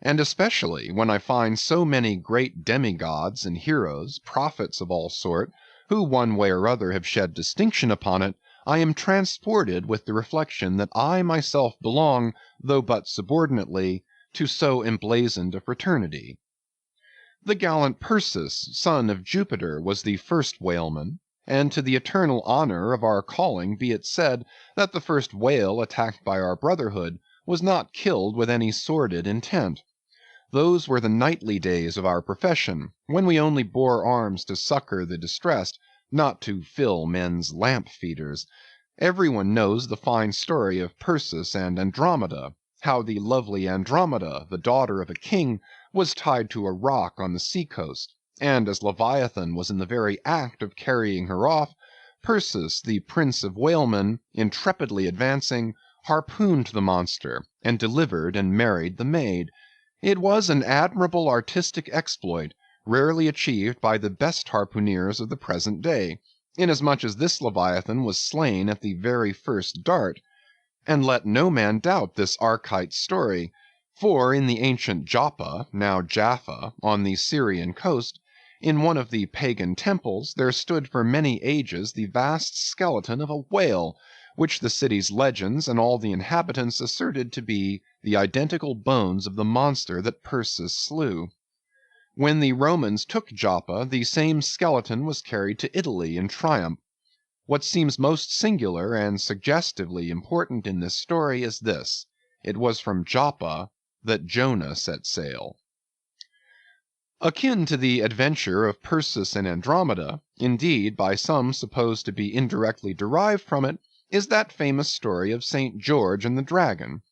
and especially when I find so many great demigods and heroes, prophets of all sort, who one way or other have shed distinction upon it, I am transported with the reflection that I myself belong, though but subordinately, to so emblazoned a fraternity. The gallant Perseus, son of Jupiter, was the first whaleman, and to the eternal honor of our calling be it said, that the first whale attacked by our brotherhood was not killed with any sordid intent. Those were the knightly days of our profession, when we only bore arms to succor the distressed, not to fill men's lamp feeders. Everyone knows the fine story of Perseus and Andromeda, how the lovely Andromeda, the daughter of a king, was tied to a rock on the sea-coast, and as Leviathan was in the very act of carrying her off, Perseus, the prince of whalemen, intrepidly advancing, harpooned the monster, and delivered and married the maid. It was an admirable artistic exploit, rarely achieved by the best harpooneers of the present day, inasmuch as this Leviathan was slain at the very first dart. And let no man doubt this Archite story, for in the ancient Joppa, now Jaffa, on the Syrian coast, in one of the pagan temples there stood for many ages the vast skeleton of a whale, which the city's legends and all the inhabitants asserted to be the identical bones of the monster that Perseus slew. When the Romans took Joppa, the same skeleton was carried to Italy in triumph. What seems most singular and suggestively important in this story is this: it was from Joppa that Jonah set sail. Akin to the adventure of Perseus and Andromeda, indeed by some supposed to be indirectly derived from it, is that famous story of St. George and the dragon,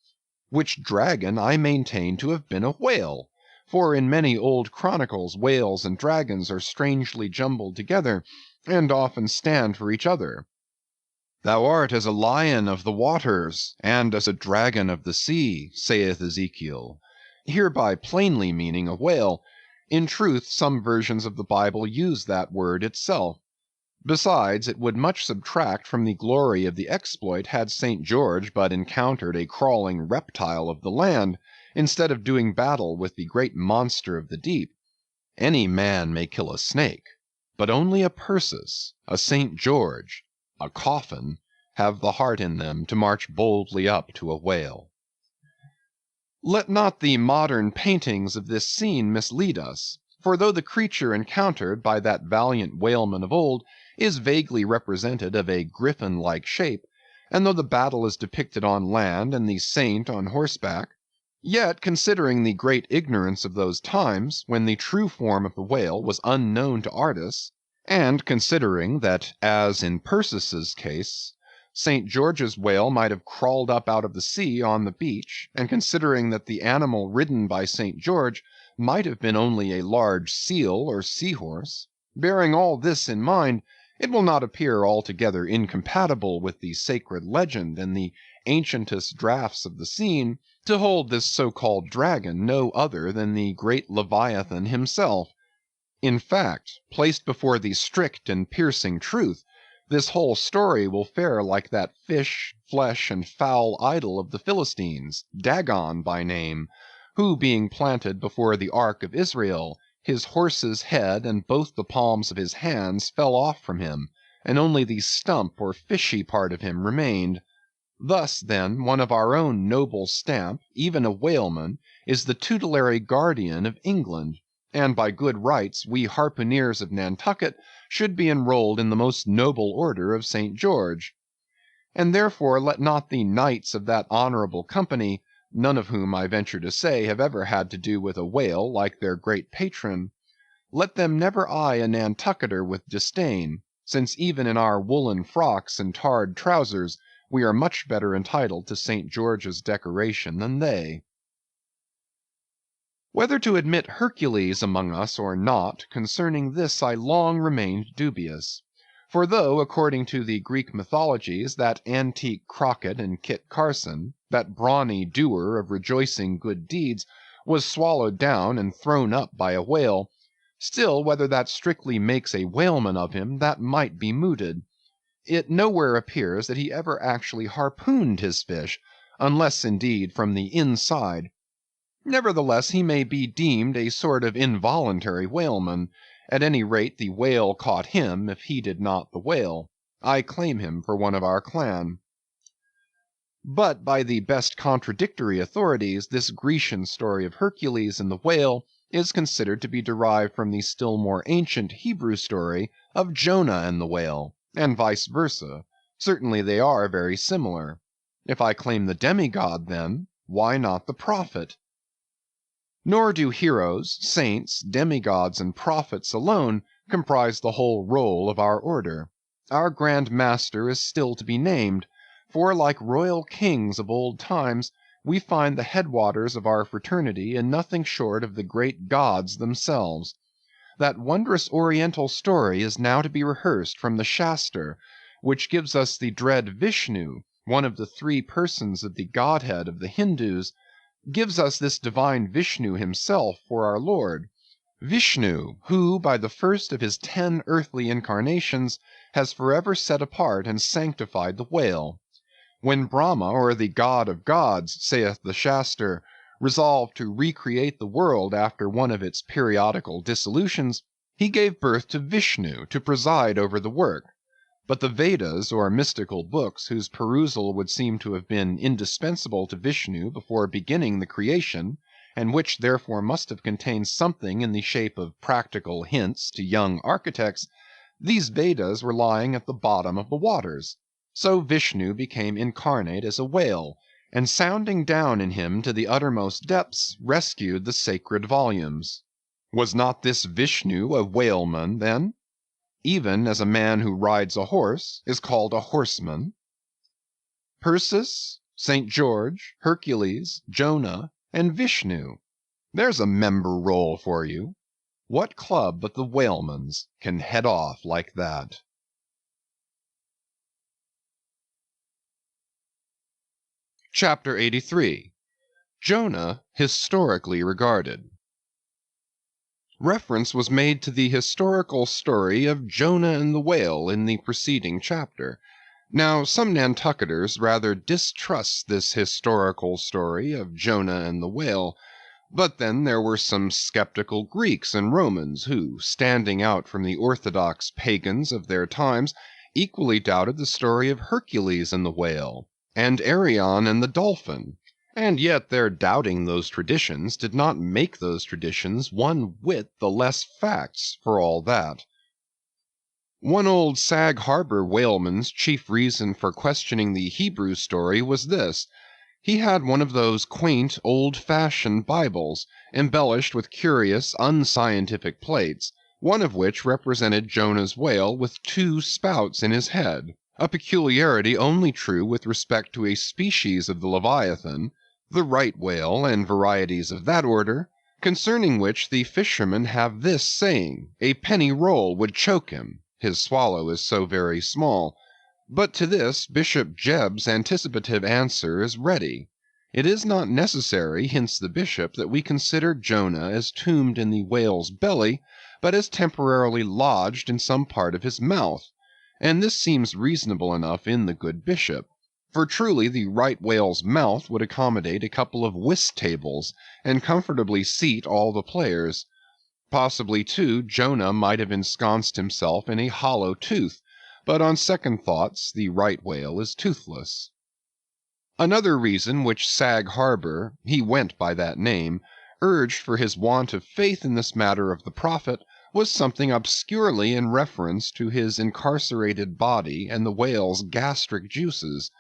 which dragon I maintain to have been a whale, for in many old chronicles whales and dragons are strangely jumbled together, and often stand for each other. Thou art as a lion of the waters, and as a dragon of the sea, saith Ezekiel, hereby plainly meaning a whale. In truth, some versions of the Bible use that word itself. Besides, it would much subtract from the glory of the exploit had St. George but encountered a crawling reptile of the land, instead of doing battle with the great monster of the deep. Any man may kill a snake, but only a Perseus, a St. George, a coffin, have the heart in them to march boldly up to a whale. Let not the modern paintings of this scene mislead us, for though the creature encountered by that valiant whaleman of old is vaguely represented of a griffin-like shape, and though the battle is depicted on land and the saint on horseback, yet considering the great ignorance of those times, when the true form of the whale was unknown to artists, and considering that, as in Perseus's case, St. George's whale might have crawled up out of the sea on the beach, and considering that the animal ridden by St. George might have been only a large seal or seahorse, Bearing all this in mind, it will not appear altogether incompatible with the sacred legend and the ancientest drafts of the scene, to hold this so-called dragon no other than the great Leviathan himself. In fact, placed before the strict and piercing truth, this whole story will fare like that fish, flesh, and foul idol of the Philistines, Dagon by name, who being planted before the ark of Israel, his horse's head and both the palms of his hands fell off from him, and only the stump or fishy part of him remained. Thus, then, one of our own noble stamp, even a whaleman, is the tutelary guardian of England, and by good rights we harpooneers of Nantucket should be enrolled in the most noble order of St. George. And therefore let not the knights of that honorable company, none of whom I venture to say have ever had to do with a whale like their great patron, let them never eye a Nantucketer with disdain, since even in our woolen frocks and tarred trousers we are much better entitled to St. George's decoration than they. Whether to admit Hercules among us or not, concerning this I long remained dubious. For though, according to the Greek mythologies, that antique Crockett and Kit Carson, that brawny doer of rejoicing good deeds, was swallowed down and thrown up by a whale, still whether that strictly makes a whaleman of him, that might be mooted. It nowhere appears that he ever actually harpooned his fish, unless indeed from the inside. Nevertheless, he may be deemed a sort of involuntary whaleman. At any rate, the whale caught him, if he did not the whale. I claim him for one of our clan. But by the best contradictory authorities, this Grecian story of Hercules and the whale is considered to be derived from the still more ancient Hebrew story of Jonah and the whale, and vice versa. Certainly they are very similar. If I claim the demigod, then, why not the prophet? Nor do heroes, saints, demigods, and prophets alone comprise the whole roll of our order. Our Grand Master is still to be named, for like royal kings of old times, we find the headwaters of our fraternity in nothing short of the great gods themselves. That wondrous oriental story is now to be rehearsed from the Shaster, which gives us the dread Vishnu, one of the three persons of the Godhead of the Hindus, gives us this divine Vishnu himself for our Lord. Vishnu, who by the first of his 10 earthly incarnations has forever set apart and sanctified the whale. When Brahma, or the God of gods, saith the Shaster, resolved to recreate the world after one of its periodical dissolutions, he gave birth to Vishnu to preside over the work. But the Vedas, or mystical books, whose perusal would seem to have been indispensable to Vishnu before beginning the creation, and which therefore must have contained something in the shape of practical hints to young architects, these Vedas were lying at the bottom of the waters. So Vishnu became incarnate as a whale, and sounding down in him to the uttermost depths, rescued the sacred volumes. Was not this Vishnu a whaleman, then? Even as a man who rides a horse is called a horseman. Perseus, St. George, Hercules, Jonah, and Vishnu. There's a member roll for you. What club but the whaleman's can head off like that? Chapter 83. Jonah Historically Regarded. Reference was made to the historical story of Jonah and the whale in the preceding chapter. Now some Nantucketers rather distrust this historical story of Jonah and the whale, but then there were some skeptical Greeks and Romans who, standing out from the orthodox pagans of their times, equally doubted the story of Hercules and the whale, and Arion and the dolphin. And yet their doubting those traditions did not make those traditions one whit the less facts for all that. One old Sag Harbor whaleman's chief reason for questioning the Hebrew story was this. He had one of those quaint, old-fashioned Bibles, embellished with curious, unscientific plates, one of which represented Jonah's whale with 2 spouts in his head, a peculiarity only true with respect to a species of the Leviathan, the right whale and varieties of that order, concerning which the fishermen have this saying, a penny roll would choke him, his swallow is so very small. But to this Bishop Jebb's anticipative answer is ready. It is not necessary, hints the bishop, that we consider Jonah as tombed in the whale's belly, but as temporarily lodged in some part of his mouth. And this seems reasonable enough in the good bishop. For truly the right whale's mouth would accommodate a couple of whist tables, and comfortably seat all the players. Possibly, too, Jonah might have ensconced himself in a hollow tooth, but on second thoughts the right whale is toothless. Another reason which Sag Harbor, he went by that name, urged for his want of faith in this matter of the prophet, was something obscurely in reference to his incarcerated body and the whale's gastric juices.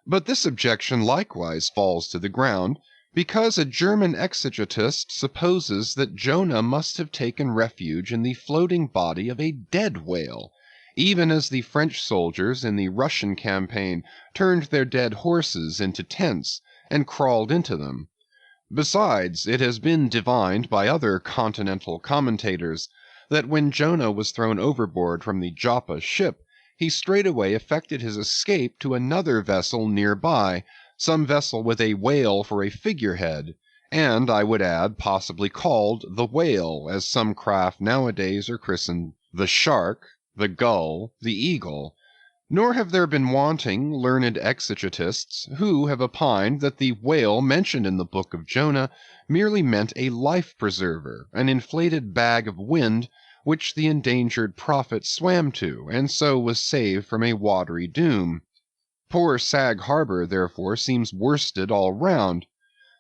But this objection likewise falls to the ground, because a German exegetist supposes that Jonah must have taken refuge in the floating body of a dead whale, even as the French soldiers in the Russian campaign turned their dead horses into tents and crawled into them. Besides, it has been divined by other continental commentators that when Jonah was thrown overboard from the Joppa ship, he straightway effected his escape to another vessel near by, some vessel with a whale for a figurehead, and, I would add, possibly called the Whale, as some craft nowadays are christened the Shark, the Gull, the Eagle. Nor have there been wanting learned exegetists who have opined that the whale mentioned in the book of Jonah merely meant a life preserver, an inflated bag of wind, which the endangered prophet swam to, and so was saved from a watery doom. Poor Sag Harbor, therefore, seems worsted all round.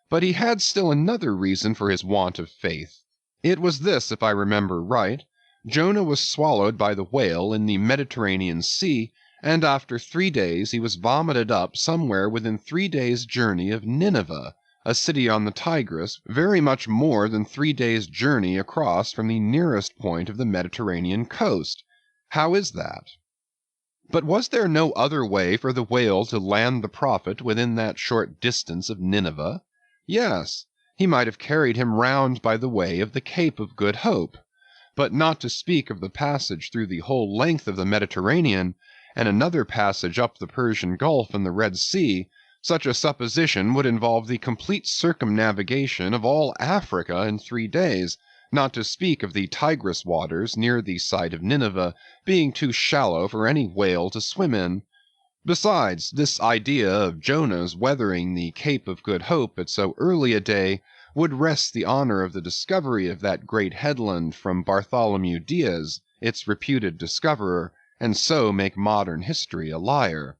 But he had still another reason for his want of faith. It was this, if I remember right. Jonah was swallowed by the whale in the Mediterranean Sea, and after 3 days he was vomited up somewhere within 3 days' journey of Nineveh, a city on the Tigris, very much more than 3 days' journey across from the nearest point of the Mediterranean coast. How is that? But was there no other way for the whale to land the prophet within that short distance of Nineveh? Yes, he might have carried him round by the way of the Cape of Good Hope. But not to speak of the passage through the whole length of the Mediterranean, and another passage up the Persian Gulf and the Red Sea, such a supposition would involve the complete circumnavigation of all Africa in 3 days, not to speak of the Tigris waters near the site of Nineveh being too shallow for any whale to swim in. Besides, this idea of Jonah's weathering the Cape of Good Hope at so early a day would wrest the honor of the discovery of that great headland from Bartholomew Diaz, its reputed discoverer, and so make modern history a liar.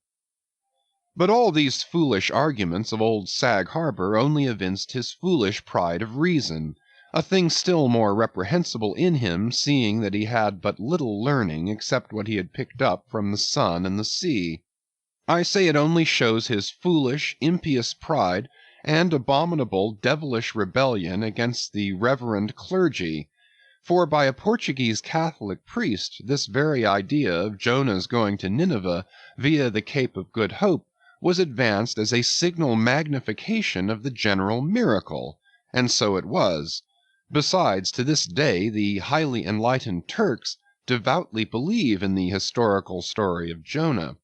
But all these foolish arguments of old Sag Harbor only evinced his foolish pride of reason, a thing still more reprehensible in him, seeing that he had but little learning except what he had picked up from the sun and the sea. I say it only shows his foolish, impious pride, and abominable, devilish rebellion against the reverend clergy. For by a Portuguese Catholic priest, this very idea of Jonah's going to Nineveh via the Cape of Good Hope was advanced as a signal magnification of the general miracle, and so it was. Besides, to this day the highly enlightened Turks devoutly believe in the historical story of Jonah.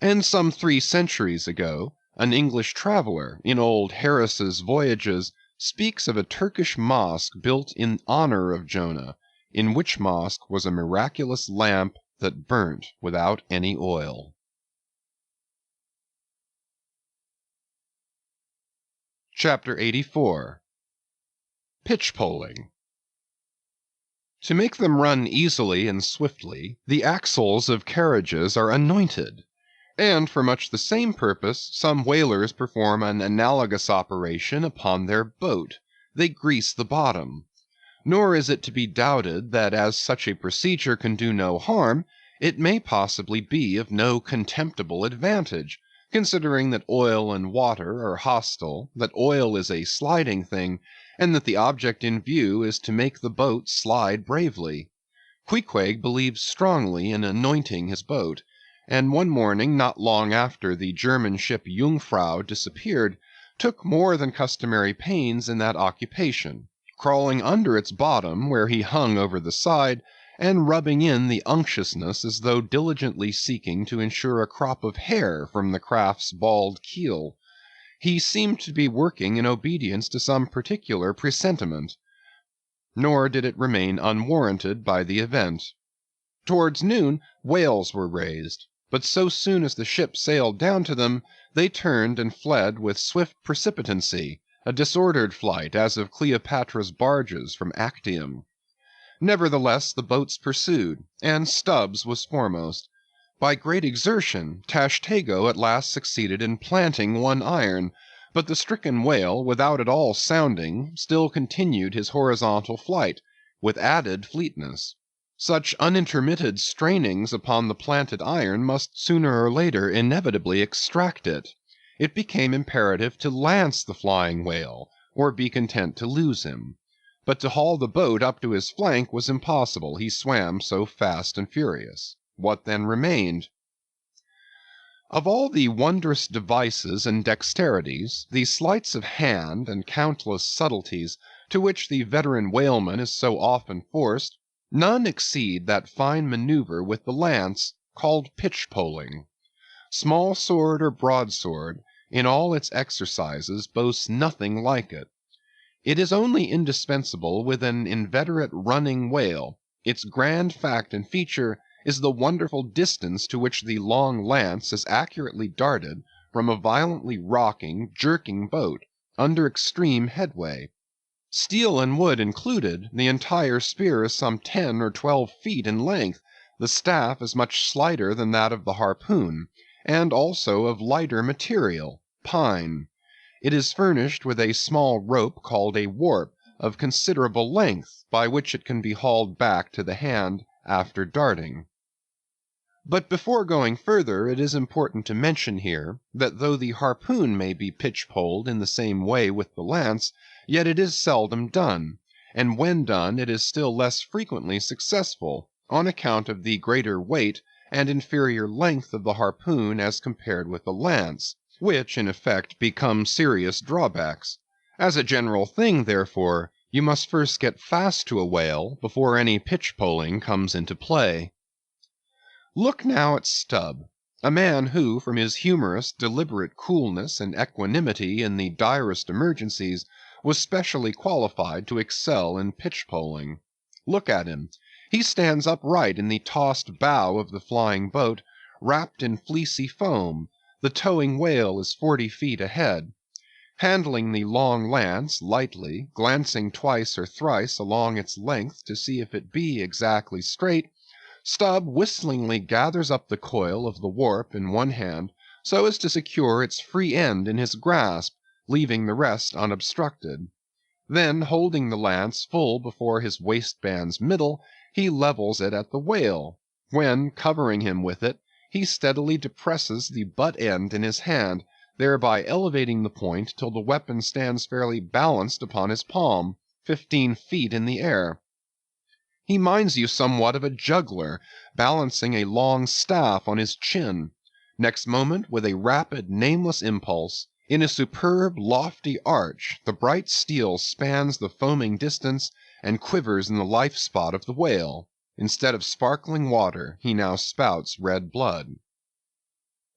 And some 3 centuries ago, an English traveller, in old Harris's Voyages, speaks of a Turkish mosque built in honor of Jonah, in which mosque was a miraculous lamp that burnt without any oil. Chapter 84. Pitch-poling. To make them run easily and swiftly, the axles of carriages are anointed, and for much the same purpose some whalers perform an analogous operation upon their boat. They grease the bottom. Nor is it to be doubted that as such a procedure can do no harm, it may possibly be of no contemptible advantage, considering that oil and water are hostile, that oil is a sliding thing, and that the object in view is to make the boat slide bravely. Queequeg believes strongly in anointing his boat, and one morning not long after the German ship Jungfrau disappeared, took more than customary pains in that occupation, crawling under its bottom where he hung over the side, and rubbing in the unctuousness as though diligently seeking to ensure a crop of hair from the craft's bald keel. He seemed to be working in obedience to some particular presentiment. Nor did it remain unwarranted by the event. Towards noon whales were raised, but so soon as the ship sailed down to them, they turned and fled with swift precipitancy, a disordered flight as of Cleopatra's barges from Actium. Nevertheless the boats pursued, and Stubbs was foremost. By great exertion Tashtego at last succeeded in planting one iron, but the stricken whale, without at all sounding, still continued his horizontal flight, with added fleetness. Such unintermitted strainings upon the planted iron must sooner or later inevitably extract it. It became imperative to lance the flying whale, or be content to lose him. But to haul the boat up to his flank was impossible, he swam so fast and furious. What then remained? Of all the wondrous devices and dexterities, the sleights of hand and countless subtleties to which the veteran whaleman is so often forced, none exceed that fine maneuver with the lance, called pitch-poling. Small sword or broadsword, in all its exercises, boasts nothing like it. It is only indispensable with an inveterate running whale. Its grand fact and feature is the wonderful distance to which the long lance is accurately darted from a violently rocking, jerking boat, under extreme headway. Steel and wood included, the entire spear is some 10 or 12 feet in length, the staff is much slighter than that of the harpoon, and also of lighter material, pine. It is furnished with a small rope called a warp, of considerable length, by which it can be hauled back to the hand after darting. But before going further, it is important to mention here, that though the harpoon may be pitch-poled in the same way with the lance, yet it is seldom done, and when done it is still less frequently successful, on account of the greater weight and inferior length of the harpoon as compared with the lance, which in effect become serious drawbacks. As a general thing, therefore, you must first get fast to a whale before any pitch-poling comes into play. Look now at Stubb, a man who, from his humorous, deliberate coolness and equanimity in the direst emergencies, was specially qualified to excel in pitch-poling. Look at him. He stands upright in the tossed bow of the flying boat, wrapped in fleecy foam. The towing whale is 40 feet ahead. Handling the long lance lightly, glancing twice or thrice along its length to see if it be exactly straight, Stubb whistlingly gathers up the coil of the warp in one hand, so as to secure its free end in his grasp, leaving the rest unobstructed. Then, holding the lance full before his waistband's middle, he levels it at the whale, when, covering him with it, he steadily depresses the butt end in his hand, thereby elevating the point till the weapon stands fairly balanced upon his palm, 15 feet in the air. He minds you somewhat of a juggler balancing a long staff on his chin. Next moment, with a rapid, nameless impulse, in a superb, lofty arch, the bright steel spans the foaming distance and quivers in the life spot of the whale. Instead of sparkling water, he now spouts red blood.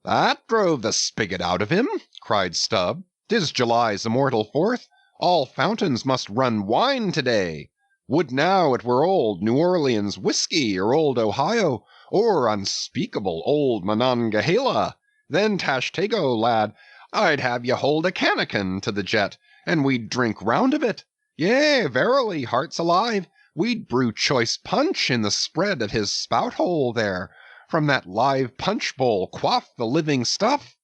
"That drove the spigot out of him," cried Stubb. "'Tis July's immortal 4th. All fountains must run wine to-day. Would now it were old New Orleans whiskey, or old Ohio, or unspeakable old Monongahela. Then, Tashtego, lad, I'd have ye hold a cannikin to the jet, and we'd drink round of it. Yea, verily, hearts alive, we'd brew choice punch in the spread of his spout-hole there, from that live punch-bowl quaff the living stuff."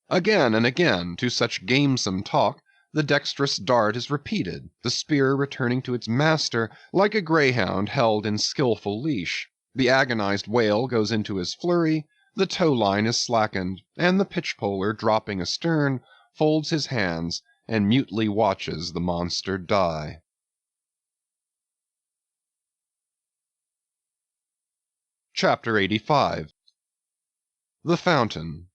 Again and again, to such gamesome talk, the dexterous dart is repeated, the spear returning to its master like a greyhound held in skilful leash. The agonized whale goes into his flurry, the tow-line is slackened, and the pitch-poler, dropping astern, folds his hands and mutely watches the monster die. Chapter 85. The Fountain.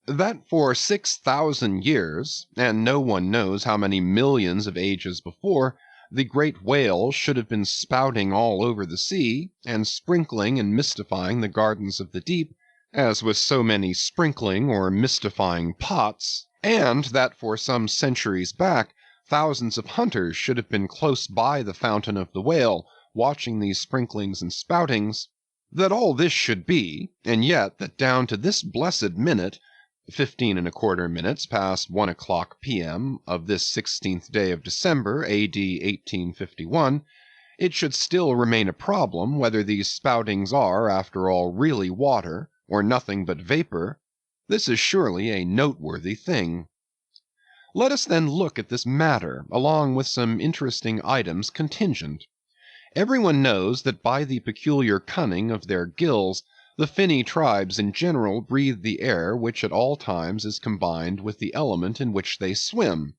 That for 6,000 years, and no one knows how many millions of ages before, the great whales should have been spouting all over the sea, and sprinkling and mystifying the gardens of the deep, as with so many sprinkling or mystifying pots, and that for some centuries back, thousands of hunters should have been close by the fountain of the whale, watching these sprinklings and spoutings, that all this should be, and yet that down to this blessed minute, 15¼ minutes past 1 o'clock p.m. of this 16th day of December, A.D. 1851, it should still remain a problem whether these spoutings are, after all, really water, or nothing but vapor. This is surely a noteworthy thing. Let us then look at this matter, along with some interesting items contingent. Everyone knows that by the peculiar cunning of their gills, the finny tribes in general breathe the air which at all times is combined with the element in which they swim.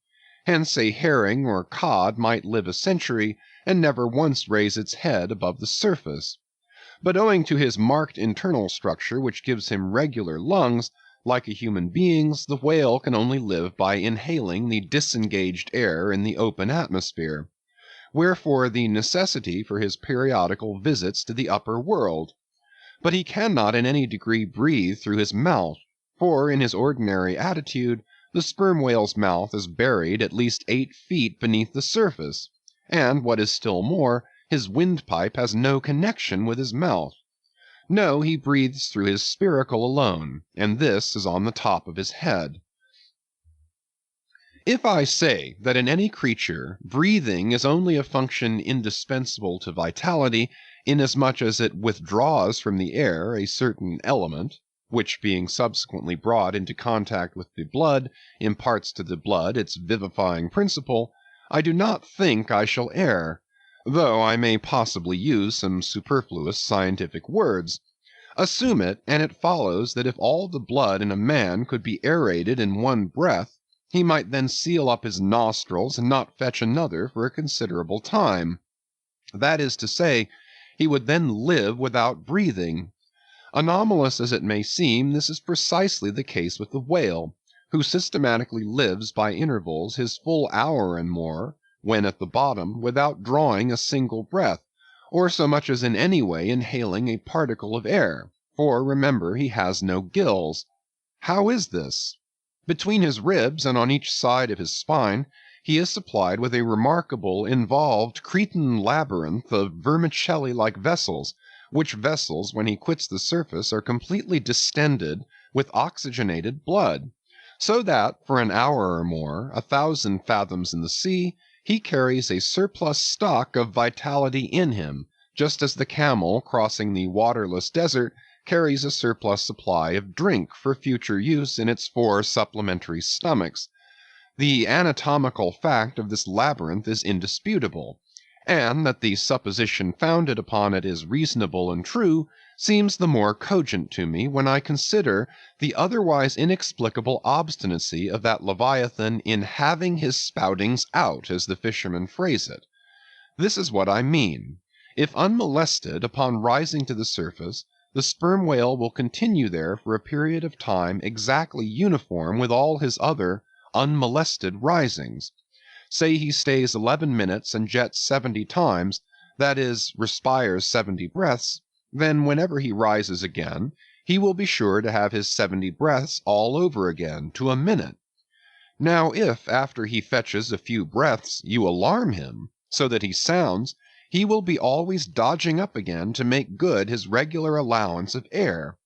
Hence a herring or cod might live a century, and never once raise its head above the surface. But owing to his marked internal structure which gives him regular lungs, like a human being's, the whale can only live by inhaling the disengaged air in the open atmosphere. Wherefore the necessity for his periodical visits to the upper world. But he cannot in any degree breathe through his mouth, for in his ordinary attitude the sperm whale's mouth is buried at least 8 feet beneath the surface, and what is still more, his windpipe has no connection with his mouth. No, he breathes through his spiracle alone, and this is on the top of his head. If I say that in any creature breathing is only a function indispensable to vitality, inasmuch as it withdraws from the air a certain element, which being subsequently brought into contact with the blood, imparts to the blood its vivifying principle, I do not think I shall err, though I may possibly use some superfluous scientific words. Assume it, and it follows that if all the blood in a man could be aerated in one breath, he might then seal up his nostrils and not fetch another for a considerable time. That is to say, he would then live without breathing. Anomalous as it may seem, this is precisely the case with the whale, who systematically lives by intervals his full hour and more, when at the bottom, without drawing a single breath, or so much as in any way inhaling a particle of air, for remember he has no gills. How is this? Between his ribs and on each side of his spine, he is supplied with a remarkable involved Cretan labyrinth of vermicelli-like vessels, which vessels, when he quits the surface, are completely distended with oxygenated blood, so that for an hour or more, 1,000 fathoms in the sea, he carries a surplus stock of vitality in him, just as the camel crossing the waterless desert carries a surplus supply of drink for future use in its 4 supplementary stomachs. The anatomical fact of this labyrinth is indisputable, and that the supposition founded upon it is reasonable and true seems the more cogent to me when I consider the otherwise inexplicable obstinacy of that Leviathan in having his spoutings out, as the fishermen phrase it. This is what I mean. If unmolested, upon rising to the surface, the sperm whale will continue there for a period of time exactly uniform with all his other unmolested risings. Say he stays 11 minutes and jets 70 times, that is, respires 70 breaths, then whenever he rises again, he will be sure to have his 70 breaths all over again, to a minute. Now if, after he fetches a few breaths, you alarm him, so that he sounds, he will be always dodging up again to make good his regular allowance of air,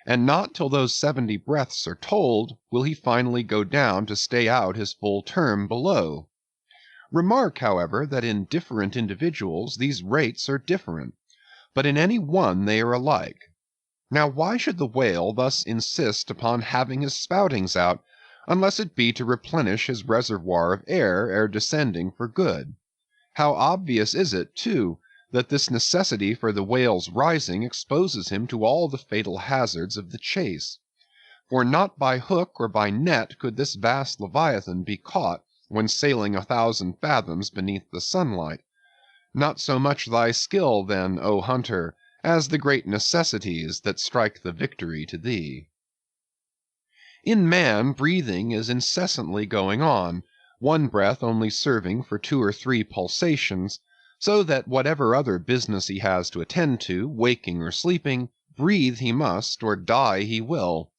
and not till those 70 breaths are told will he finally go down to stay out his full term below. Remark, however, that in different individuals these rates are different, but in any one they are alike. Now why should the whale thus insist upon having his spoutings out, unless it be to replenish his reservoir of air ere descending for good? How obvious is it, too, that this necessity for the whale's rising exposes him to all the fatal hazards of the chase. For not by hook or by net could this vast Leviathan be caught when sailing 1,000 fathoms beneath the sunlight. Not so much thy skill, then, O hunter, as the great necessities that strike the victory to thee. In man, breathing is incessantly going on, one breath only serving for 2 or 3 pulsations, so that whatever other business he has to attend to, waking or sleeping, breathe he must, or die he will.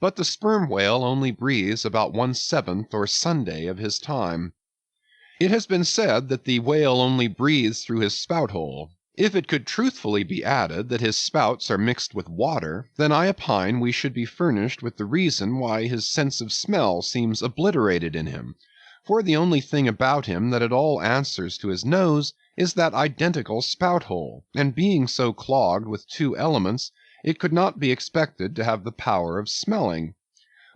But the sperm whale only breathes about 1/7 or Sunday of his time. It has been said that the whale only breathes through his spout hole. If it could truthfully be added that his spouts are mixed with water, then I opine we should be furnished with the reason why his sense of smell seems obliterated in him, for the only thing about him that at all answers to his nose is that identical spout hole, and being so clogged with 2 elements, it could not be expected to have the power of smelling.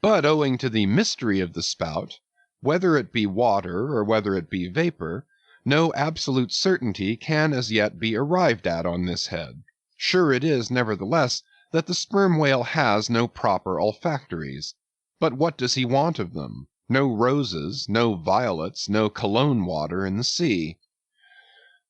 But owing to the mystery of the spout, whether it be water or whether it be vapor, no absolute certainty can as yet be arrived at on this head. Sure it is, nevertheless, that the sperm whale has no proper olfactories. But what does he want of them? No roses, no violets, no cologne water in the sea.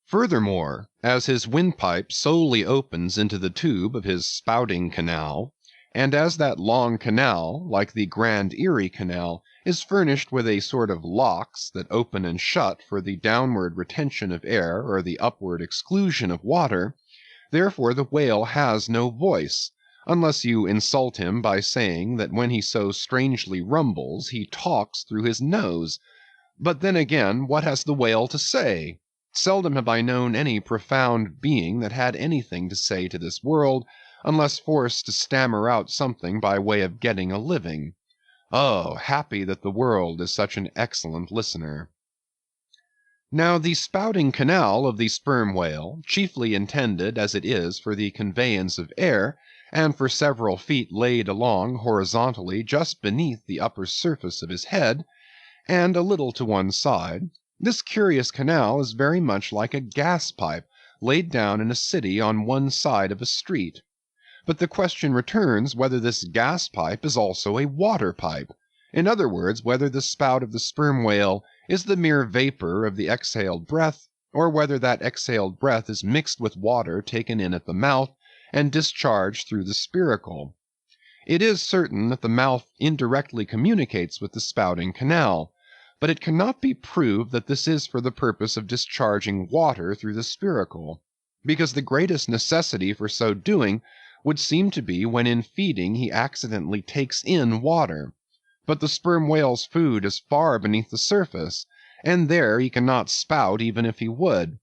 Furthermore, as his windpipe solely opens into the tube of his spouting canal, and as that long canal, like the Grand Erie Canal, is furnished with a sort of locks that open and shut for the downward retention of air or the upward exclusion of water, therefore the whale has no voice, unless you insult him by saying that when he so strangely rumbles he talks through his nose. But then again, what has the whale to say? Seldom have I known any profound being that had anything to say to this world, unless forced to stammer out something by way of getting a living. Oh, happy that the world is such an excellent listener. Now the spouting canal of the sperm whale, chiefly intended as it is for the conveyance of air, and for several feet laid along horizontally just beneath the upper surface of his head, and a little to one side, this curious canal is very much like a gas pipe laid down in a city on one side of a street. But the question returns whether this gas pipe is also a water pipe; in other words, whether the spout of the sperm whale is the mere vapor of the exhaled breath, or whether that exhaled breath is mixed with water taken in at the mouth and discharged through the spiracle. It is certain that the mouth indirectly communicates with the spouting canal, but it cannot be proved that this is for the purpose of discharging water through the spiracle, because the greatest necessity for so doing would seem to be when in feeding he accidentally takes in water. But the sperm whale's food is far beneath the surface, and there he cannot spout even if he would.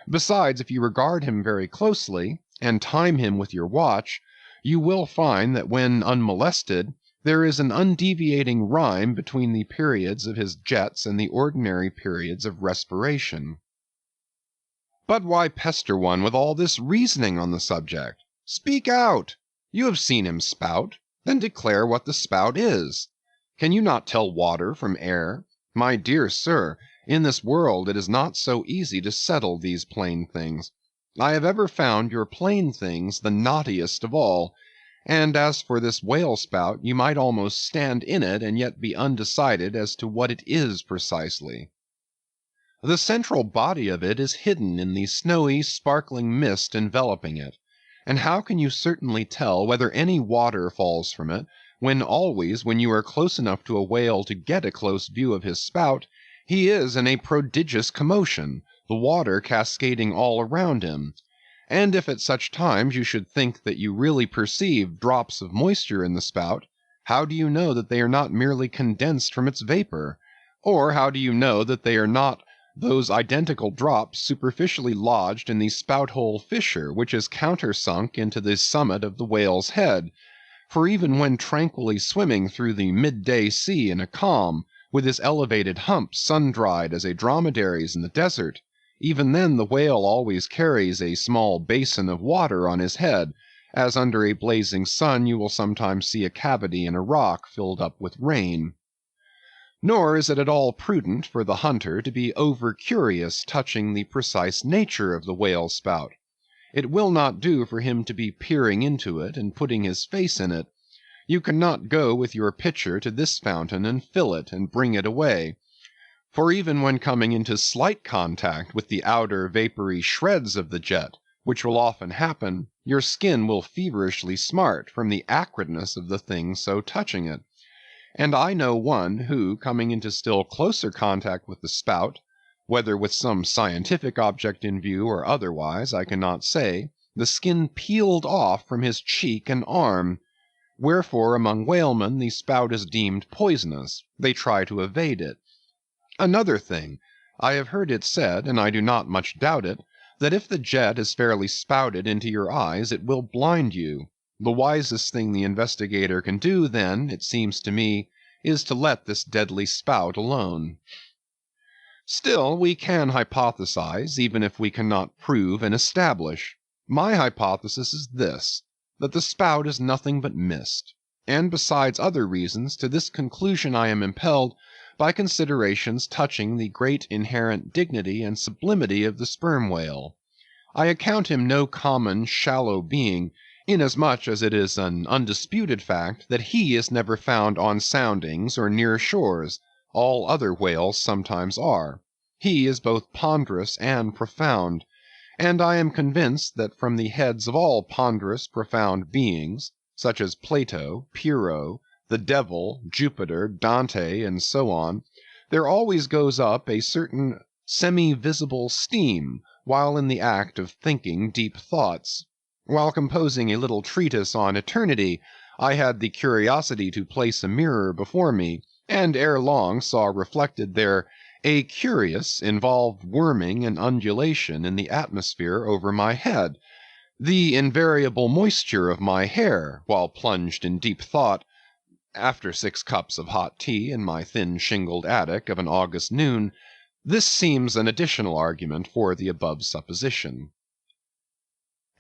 Besides, if you regard him very closely, and time him with your watch, you will find that when unmolested, there is an undeviating rhyme between the periods of his jets and the ordinary periods of respiration. But why pester one with all this reasoning on the subject? Speak out! You have seen him spout, then declare what the spout is. Can you not tell water from air? My dear sir, in this world it is not so easy to settle these plain things. I have ever found your plain things the knottiest of all, and as for this whale spout, you might almost stand in it and yet be undecided as to what it is precisely. The central body of it is hidden in the snowy, sparkling mist enveloping it, and how can you certainly tell whether any water falls from it, when always, when you are close enough to a whale to get a close view of his spout, he is in a prodigious commotion, the water cascading all around him? And if at such times you should think that you really perceive drops of moisture in the spout, how do you know that they are not merely condensed from its vapor? Or how do you know that they are not those identical drops superficially lodged in the spout hole fissure which is countersunk into the summit of the whale's head? For even when tranquilly swimming through the midday sea in a calm, with his elevated hump sun-dried as a dromedary's in the desert, even then the whale always carries a small basin of water on his head, as under a blazing sun you will sometimes see a cavity in a rock filled up with rain. Nor is it at all prudent for the hunter to be over-curious touching the precise nature of the whale's spout. It will not do for him to be peering into it and putting his face in it. You cannot go with your pitcher to this fountain and fill it and bring it away. For even when coming into slight contact with the outer vapory shreds of the jet, which will often happen, your skin will feverishly smart from the acridness of the thing so touching it. and I know one who, coming into still closer contact with the spout, whether with some scientific object in view or otherwise, I cannot say, the skin peeled off from his cheek and arm. Wherefore among whalemen the spout is deemed poisonous. They try to evade it. Another thing, I have heard it said, and I do not much doubt it, that if the jet is fairly spouted into your eyes it will blind you. The wisest thing the investigator can do, then, it seems to me, is to let this deadly spout alone. Still, we can hypothesize, even if we cannot prove and establish. My hypothesis is this, that the spout is nothing but mist, and besides other reasons, to this conclusion I am impelled by considerations touching the great inherent dignity and sublimity of the sperm whale. I account him no common shallow being, inasmuch as it is an undisputed fact that he is never found on soundings or near shores. All other whales sometimes are. He is both ponderous and profound, and I am convinced that from the heads of all ponderous, profound beings, such as Plato, Pyrrho, the devil, Jupiter, Dante, and so on, there always goes up a certain semi-visible steam while in the act of thinking deep thoughts. While composing a little treatise on eternity, I had the curiosity to place a mirror before me, and ere long saw reflected there a curious, involved worming and undulation in the atmosphere over my head, the invariable moisture of my hair, while plunged in deep thought. After 6 cups of hot tea in my thin shingled attic of an August noon, this seems an additional argument for the above supposition.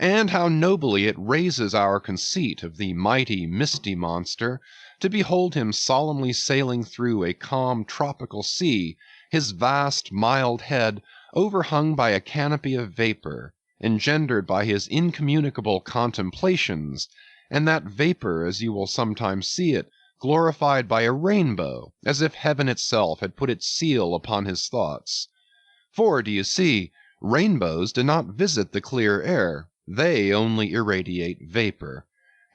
And how nobly it raises our conceit of the mighty misty monster, to behold him solemnly sailing through a calm tropical sea, his vast mild head overhung by a canopy of vapor, engendered by his incommunicable contemplations, and that vapor, as you will sometimes see it, glorified by a rainbow, as if heaven itself had put its seal upon his thoughts. For, do you see, rainbows do not visit the clear air, they only irradiate vapor.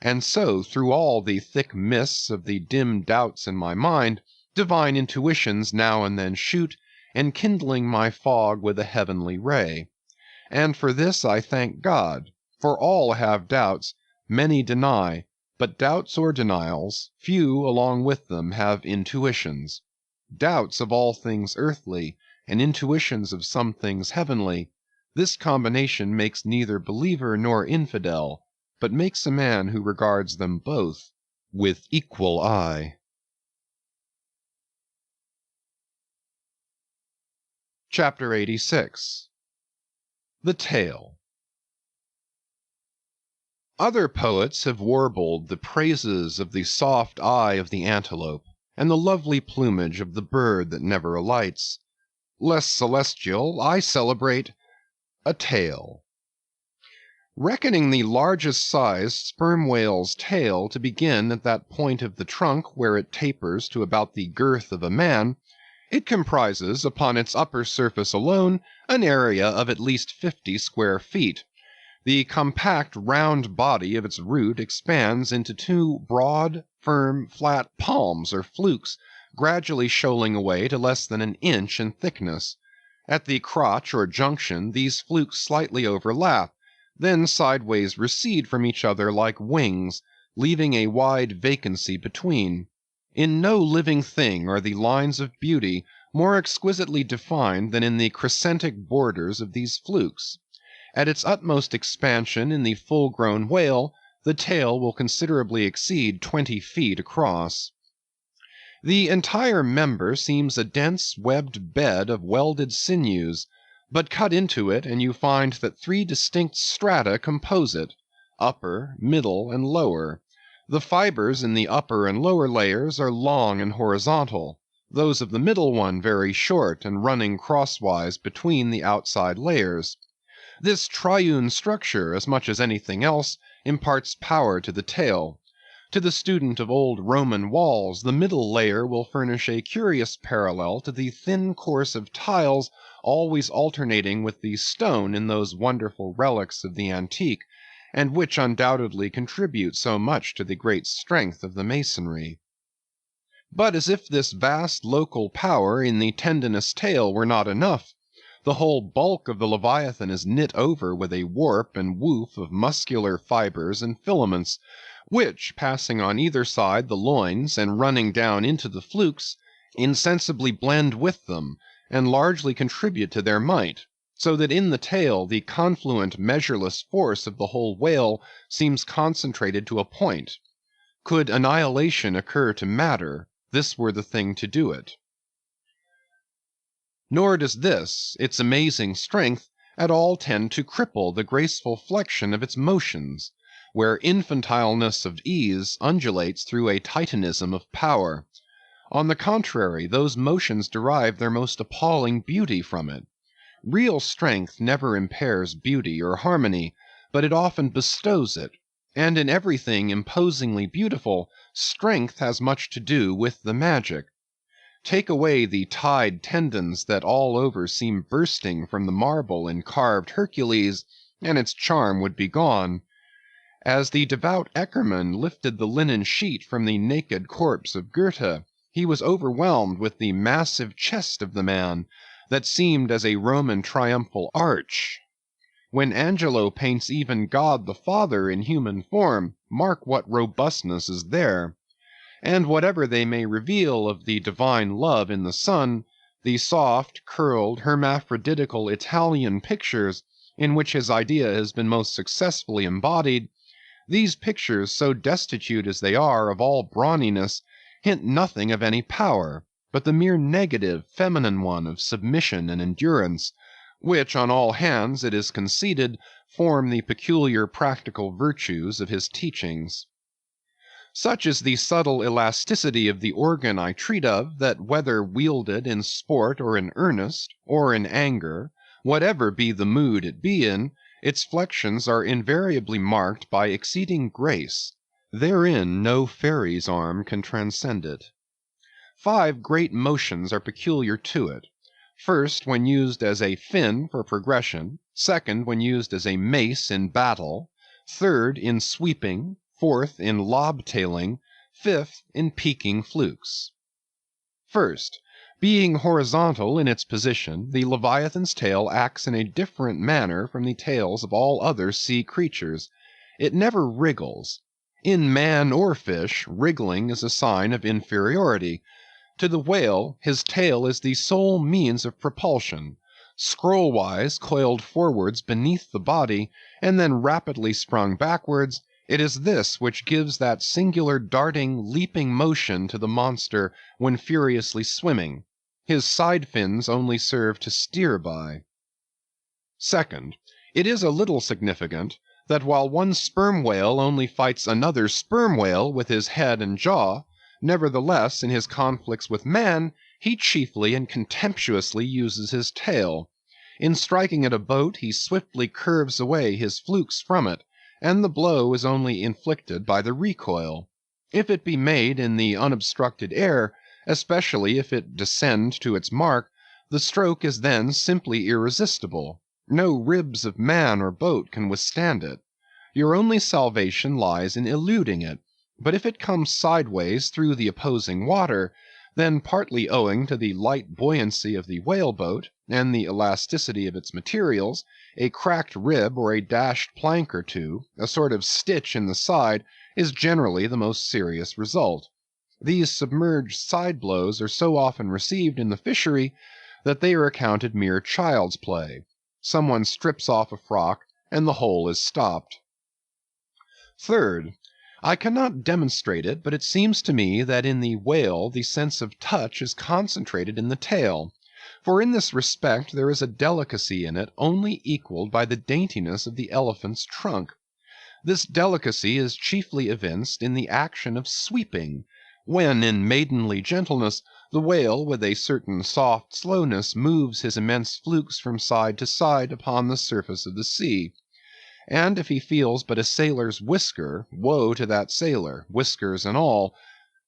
And so, through all the thick mists of the dim doubts in my mind, divine intuitions now and then shoot, enkindling my fog with a heavenly ray. And for this I thank God, for all have doubts, many deny, but doubts or denials, few along with them have intuitions. Doubts of all things earthly, and intuitions of some things heavenly, this combination makes neither believer nor infidel, but makes a man who regards them both with equal eye. Chapter 86. The Tail. Other poets have warbled the praises of the soft eye of the antelope, and the lovely plumage of the bird that never alights. Less celestial, I celebrate a tail. Reckoning the largest sized sperm whale's tail to begin at that point of the trunk where it tapers to about the girth of a man, it comprises, upon its upper surface alone, an area of at least 50 square feet. The compact round body of its root expands into 2 broad, firm, flat palms or flukes, gradually shoaling away to less than an inch in thickness. At the crotch or junction these flukes slightly overlap, then sideways recede from each other like wings, leaving a wide vacancy between. In no living thing are the lines of beauty more exquisitely defined than in the crescentic borders of these flukes. At its utmost expansion in the full-grown whale, the tail will considerably exceed 20 feet across. The entire member seems a dense webbed bed of welded sinews, but cut into it and you find that 3 distinct strata compose it, upper, middle, and lower. The fibers in the upper and lower layers are long and horizontal, those of the middle one very short and running crosswise between the outside layers. This triune structure, as much as anything else, imparts power to the tail. To the student of old Roman walls, the middle layer will furnish a curious parallel to the thin course of tiles always alternating with the stone in those wonderful relics of the antique, and which undoubtedly contribute so much to the great strength of the masonry. But as if this vast local power in the tendinous tail were not enough, the whole bulk of the Leviathan is knit over with a warp and woof of muscular fibers and filaments, which, passing on either side the loins and running down into the flukes, insensibly blend with them, and largely contribute to their might, so that in the tail the confluent measureless force of the whole whale seems concentrated to a point. Could annihilation occur to matter, this were the thing to do it. Nor does this, its amazing strength, at all tend to cripple the graceful flexion of its motions, where infantileness of ease undulates through a titanism of power. On the contrary, those motions derive their most appalling beauty from it. Real strength never impairs beauty or harmony, but it often bestows it, and in everything imposingly beautiful, strength has much to do with the magic. Take away the tied tendons that all over seem bursting from the marble in carved Hercules, and its charm would be gone. As the devout Eckermann lifted the linen sheet from the naked corpse of Goethe, he was overwhelmed with the massive chest of the man, that seemed as a Roman triumphal arch. When Angelo paints even God the Father in human form, mark what robustness is there. And whatever they may reveal of the divine love in the Son, the soft, curled, hermaphroditical Italian pictures in which his idea has been most successfully embodied, these pictures, so destitute as they are of all brawniness, hint nothing of any power, but the mere negative, feminine one of submission and endurance, which on all hands, it is conceded, form the peculiar practical virtues of his teachings. Such is the subtle elasticity of the organ I treat of, that whether wielded in sport or in earnest, or in anger, whatever be the mood it be in, its flexions are invariably marked by exceeding grace. Therein no fairy's arm can transcend it. 5 great motions are peculiar to it. First, when used as a fin for progression; second, when used as a mace in battle; third, in sweeping; fourth, in lob-tailing; fifth, in peaking flukes. First, being horizontal in its position, the Leviathan's tail acts in a different manner from the tails of all other sea creatures. It never wriggles. In man or fish, wriggling is a sign of inferiority. To the whale, his tail is the sole means of propulsion. Scroll-wise coiled forwards beneath the body, and then rapidly sprung backwards, it is this which gives that singular darting, leaping motion to the monster when furiously swimming. His side fins only serve to steer by. Second, it is a little significant that while one sperm whale only fights another sperm whale with his head and jaw, nevertheless in his conflicts with man he chiefly and contemptuously uses his tail. In striking at a boat he swiftly curves away his flukes from it, and the blow is only inflicted by the recoil. If it be made in the unobstructed air, especially if it descend to its mark, the stroke is then simply irresistible. No ribs of man or boat can withstand it. Your only salvation lies in eluding it, but if it comes sideways through the opposing water, then partly owing to the light buoyancy of the whale-boat, and the elasticity of its materials, a cracked rib or a dashed plank or two, a sort of stitch in the side, is generally the most serious result. These submerged side blows are so often received in the fishery that they are accounted mere child's play. Someone strips off a frock, and the whole is stopped. Third, I cannot demonstrate it, but it seems to me that in the whale the sense of touch is concentrated in the tail, for in this respect there is a delicacy in it only equalled by the daintiness of the elephant's trunk. This delicacy is chiefly evinced in the action of sweeping, when in maidenly gentleness the whale with a certain soft slowness moves his immense flukes from side to side upon the surface of the sea. And if he feels but a sailor's whisker, woe to that sailor, whiskers and all.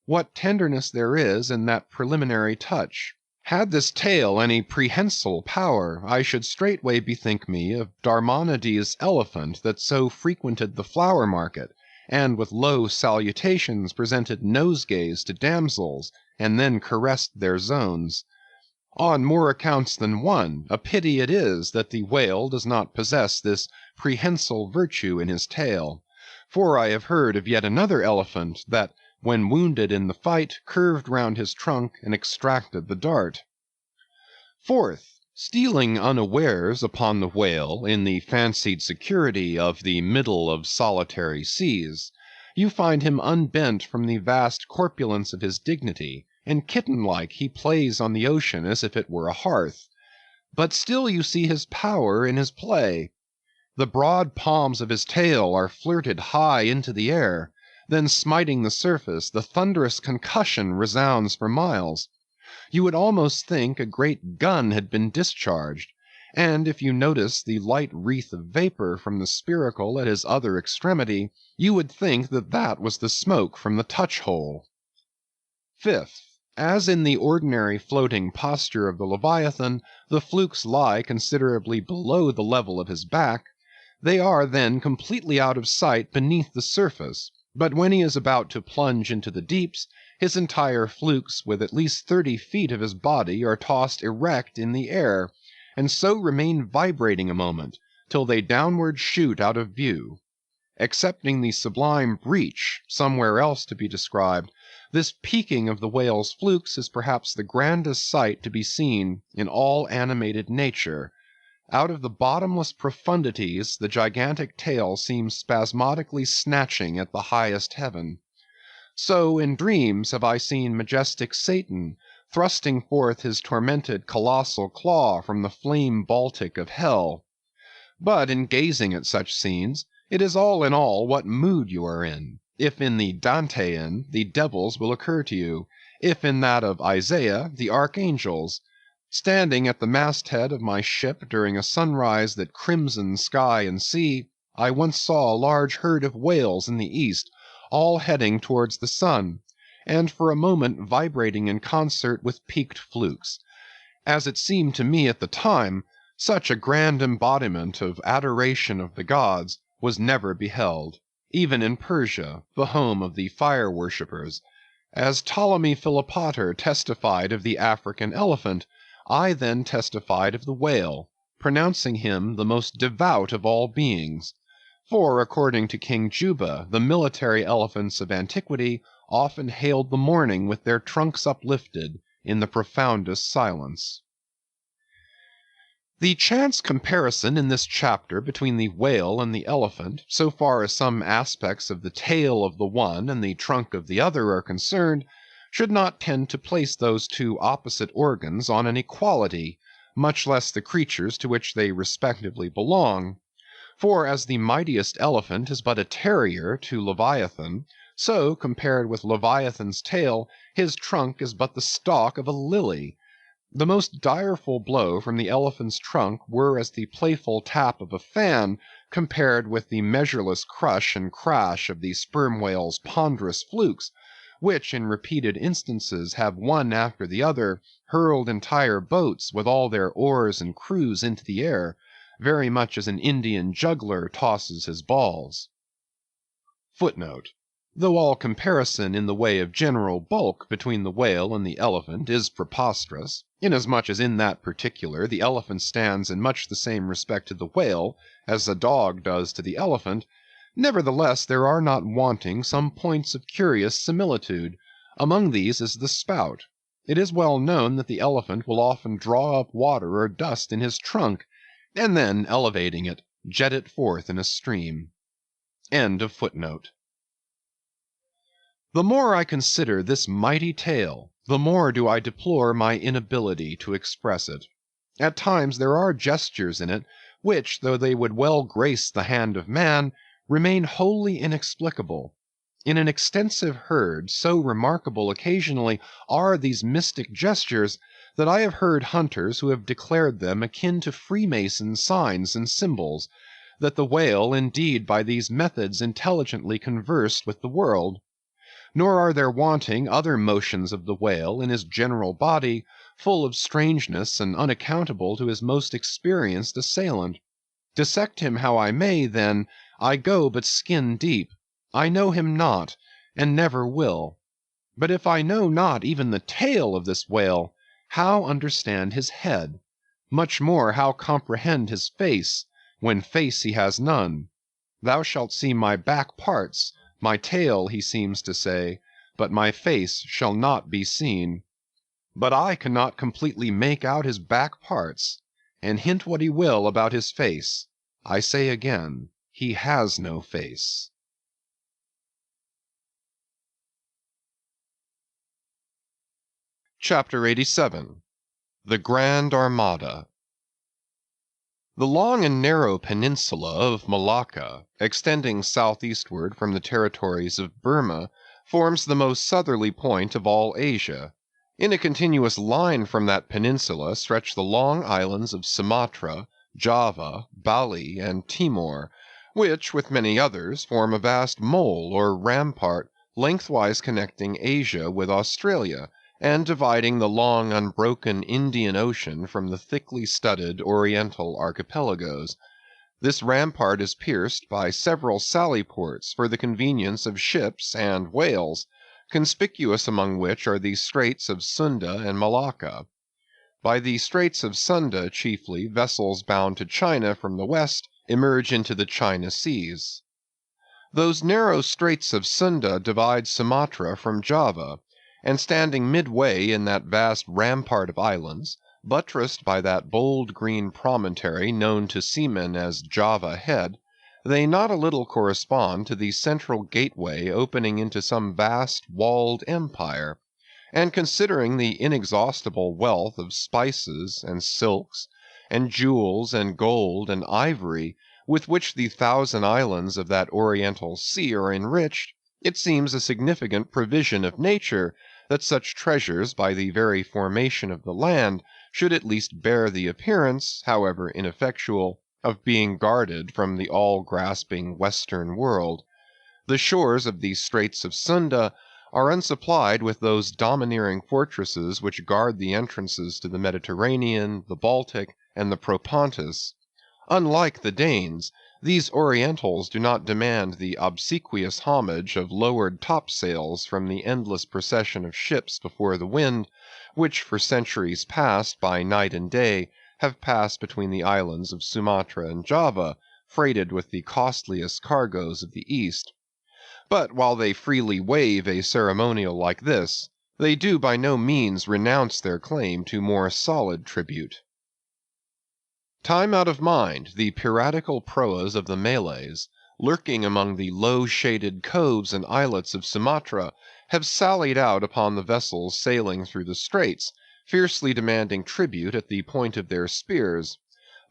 What tenderness there is in that preliminary touch! Had this tail any prehensile power, I should straightway bethink me of Darmonides' elephant that so frequented the flower market, and with low salutations presented nosegays to damsels, and then caressed their zones. On more accounts than one, a pity it is that the whale does not possess this prehensile virtue in his tail. For I have heard of yet another elephant that, when wounded in the fight, curved round his trunk and extracted the dart. Fourth, stealing unawares upon the whale in the fancied security of the middle of solitary seas, you find him unbent from the vast corpulence of his dignity, and kitten-like he plays on the ocean as if it were a hearth. But still you see his power in his play. The broad palms of his tail are flirted high into the air, then smiting the surface, the thunderous concussion resounds for miles. You would almost think a great gun had been discharged, and if you notice the light wreath of vapor from the spiracle at his other extremity, you would think that that was the smoke from the touch-hole. Fifth, as in the ordinary floating posture of the Leviathan, the flukes lie considerably below the level of his back, they are then completely out of sight beneath the surface, but when he is about to plunge into the deeps, his entire flukes with at least 30 feet of his body are tossed erect in the air, and so remain vibrating a moment, till they downward shoot out of view. Excepting the sublime breach, somewhere else to be described, this peaking of the whale's flukes is perhaps the grandest sight to be seen in all animated nature. Out of the bottomless profundities the gigantic tail seems spasmodically snatching at the highest heaven. So in dreams have I seen majestic Satan thrusting forth his tormented colossal claw from the flame Baltic of hell. But in gazing at such scenes, it is all in all what mood you are in. If in the Dantean, the devils will occur to you; if in that of Isaiah, the archangels. Standing at the masthead of my ship during a sunrise that crimsoned sky and sea, I once saw a large herd of whales in the east, all heading towards the sun, and for a moment vibrating in concert with peaked flukes. As it seemed to me at the time, such a grand embodiment of adoration of the gods was never beheld, even in Persia, the home of the fire worshippers. As Ptolemy Philopater testified of the African elephant, I then testified of the whale, pronouncing him the most devout of all beings. For, according to King Juba, the military elephants of antiquity often hailed the morning with their trunks uplifted in the profoundest silence. The chance comparison in this chapter between the whale and the elephant, so far as some aspects of the tail of the one and the trunk of the other are concerned, should not tend to place those two opposite organs on an equality, much less the creatures to which they respectively belong. For as the mightiest elephant is but a terrier to Leviathan, so, compared with Leviathan's tail, his trunk is but the stalk of a lily. The most direful blow from the elephant's trunk were as the playful tap of a fan, compared with the measureless crush and crash of the sperm whale's ponderous flukes, which in repeated instances have one after the other hurled entire boats with all their oars and crews into the air, very much as an Indian juggler tosses his balls. Footnote: though all comparison in the way of general bulk between the whale and the elephant is preposterous, inasmuch as in that particular the elephant stands in much the same respect to the whale as a dog does to the elephant, nevertheless there are not wanting some points of curious similitude. Among these is the spout. It is well known that the elephant will often draw up water or dust in his trunk, and then, elevating it, jet it forth in a stream. End of footnote. The more I consider this mighty tale, the more do I deplore my inability to express it. At times there are gestures in it, which, though they would well grace the hand of man, remain wholly inexplicable. In an extensive herd, so remarkable occasionally are these mystic gestures, that I have heard hunters who have declared them akin to Freemason signs and symbols, that the whale indeed by these methods intelligently conversed with the world. Nor are there wanting other motions of the whale in his general body, full of strangeness and unaccountable to his most experienced assailant. Dissect him how I may, then, I go but skin deep. I know him not, and never will. But if I know not even the tail of this whale, how understand his head? Much more how comprehend his face, when face he has none? Thou shalt see my back parts, my tail, he seems to say, but my face shall not be seen. But I cannot completely make out his back parts, and hint what he will about his face, I say again, he has no face. Chapter 87. The Grand Armada. The long and narrow peninsula of Malacca, extending southeastward from the territories of Burma, forms the most southerly point of all Asia. In a continuous line from that peninsula stretch the long islands of Sumatra, Java, Bali, and Timor, which, with many others, form a vast mole or rampart lengthwise connecting Asia with Australia, and dividing the long unbroken Indian Ocean from the thickly studded Oriental archipelagos. This rampart is pierced by several sally ports for the convenience of ships and whales, conspicuous among which are the Straits of Sunda and Malacca. By the Straits of Sunda chiefly vessels bound to China from the west emerge into the China seas. Those narrow Straits of Sunda divide Sumatra from Java, and standing midway in that vast rampart of islands, buttressed by that bold green promontory known to seamen as Java Head, they not a little correspond to the central gateway opening into some vast walled empire, and considering the inexhaustible wealth of spices and silks, and jewels and gold and ivory with which the thousand islands of that oriental sea are enriched, it seems a significant provision of nature that such treasures by the very formation of the land should at least bear the appearance, however ineffectual, of being guarded from the all-grasping Western world. The shores of the Straits of Sunda are unsupplied with those domineering fortresses which guard the entrances to the Mediterranean, the Baltic, and the Propontis. Unlike the Danes, these Orientals do not demand the obsequious homage of lowered topsails from the endless procession of ships before the wind, which for centuries past, by night and day, have passed between the islands of Sumatra and Java, freighted with the costliest cargoes of the East. But while they freely waive a ceremonial like this, they do by no means renounce their claim to more solid tribute. Time out of mind, the piratical proas of the Malays, lurking among the low-shaded coves and islets of Sumatra, have sallied out upon the vessels sailing through the straits, fiercely demanding tribute at the point of their spears,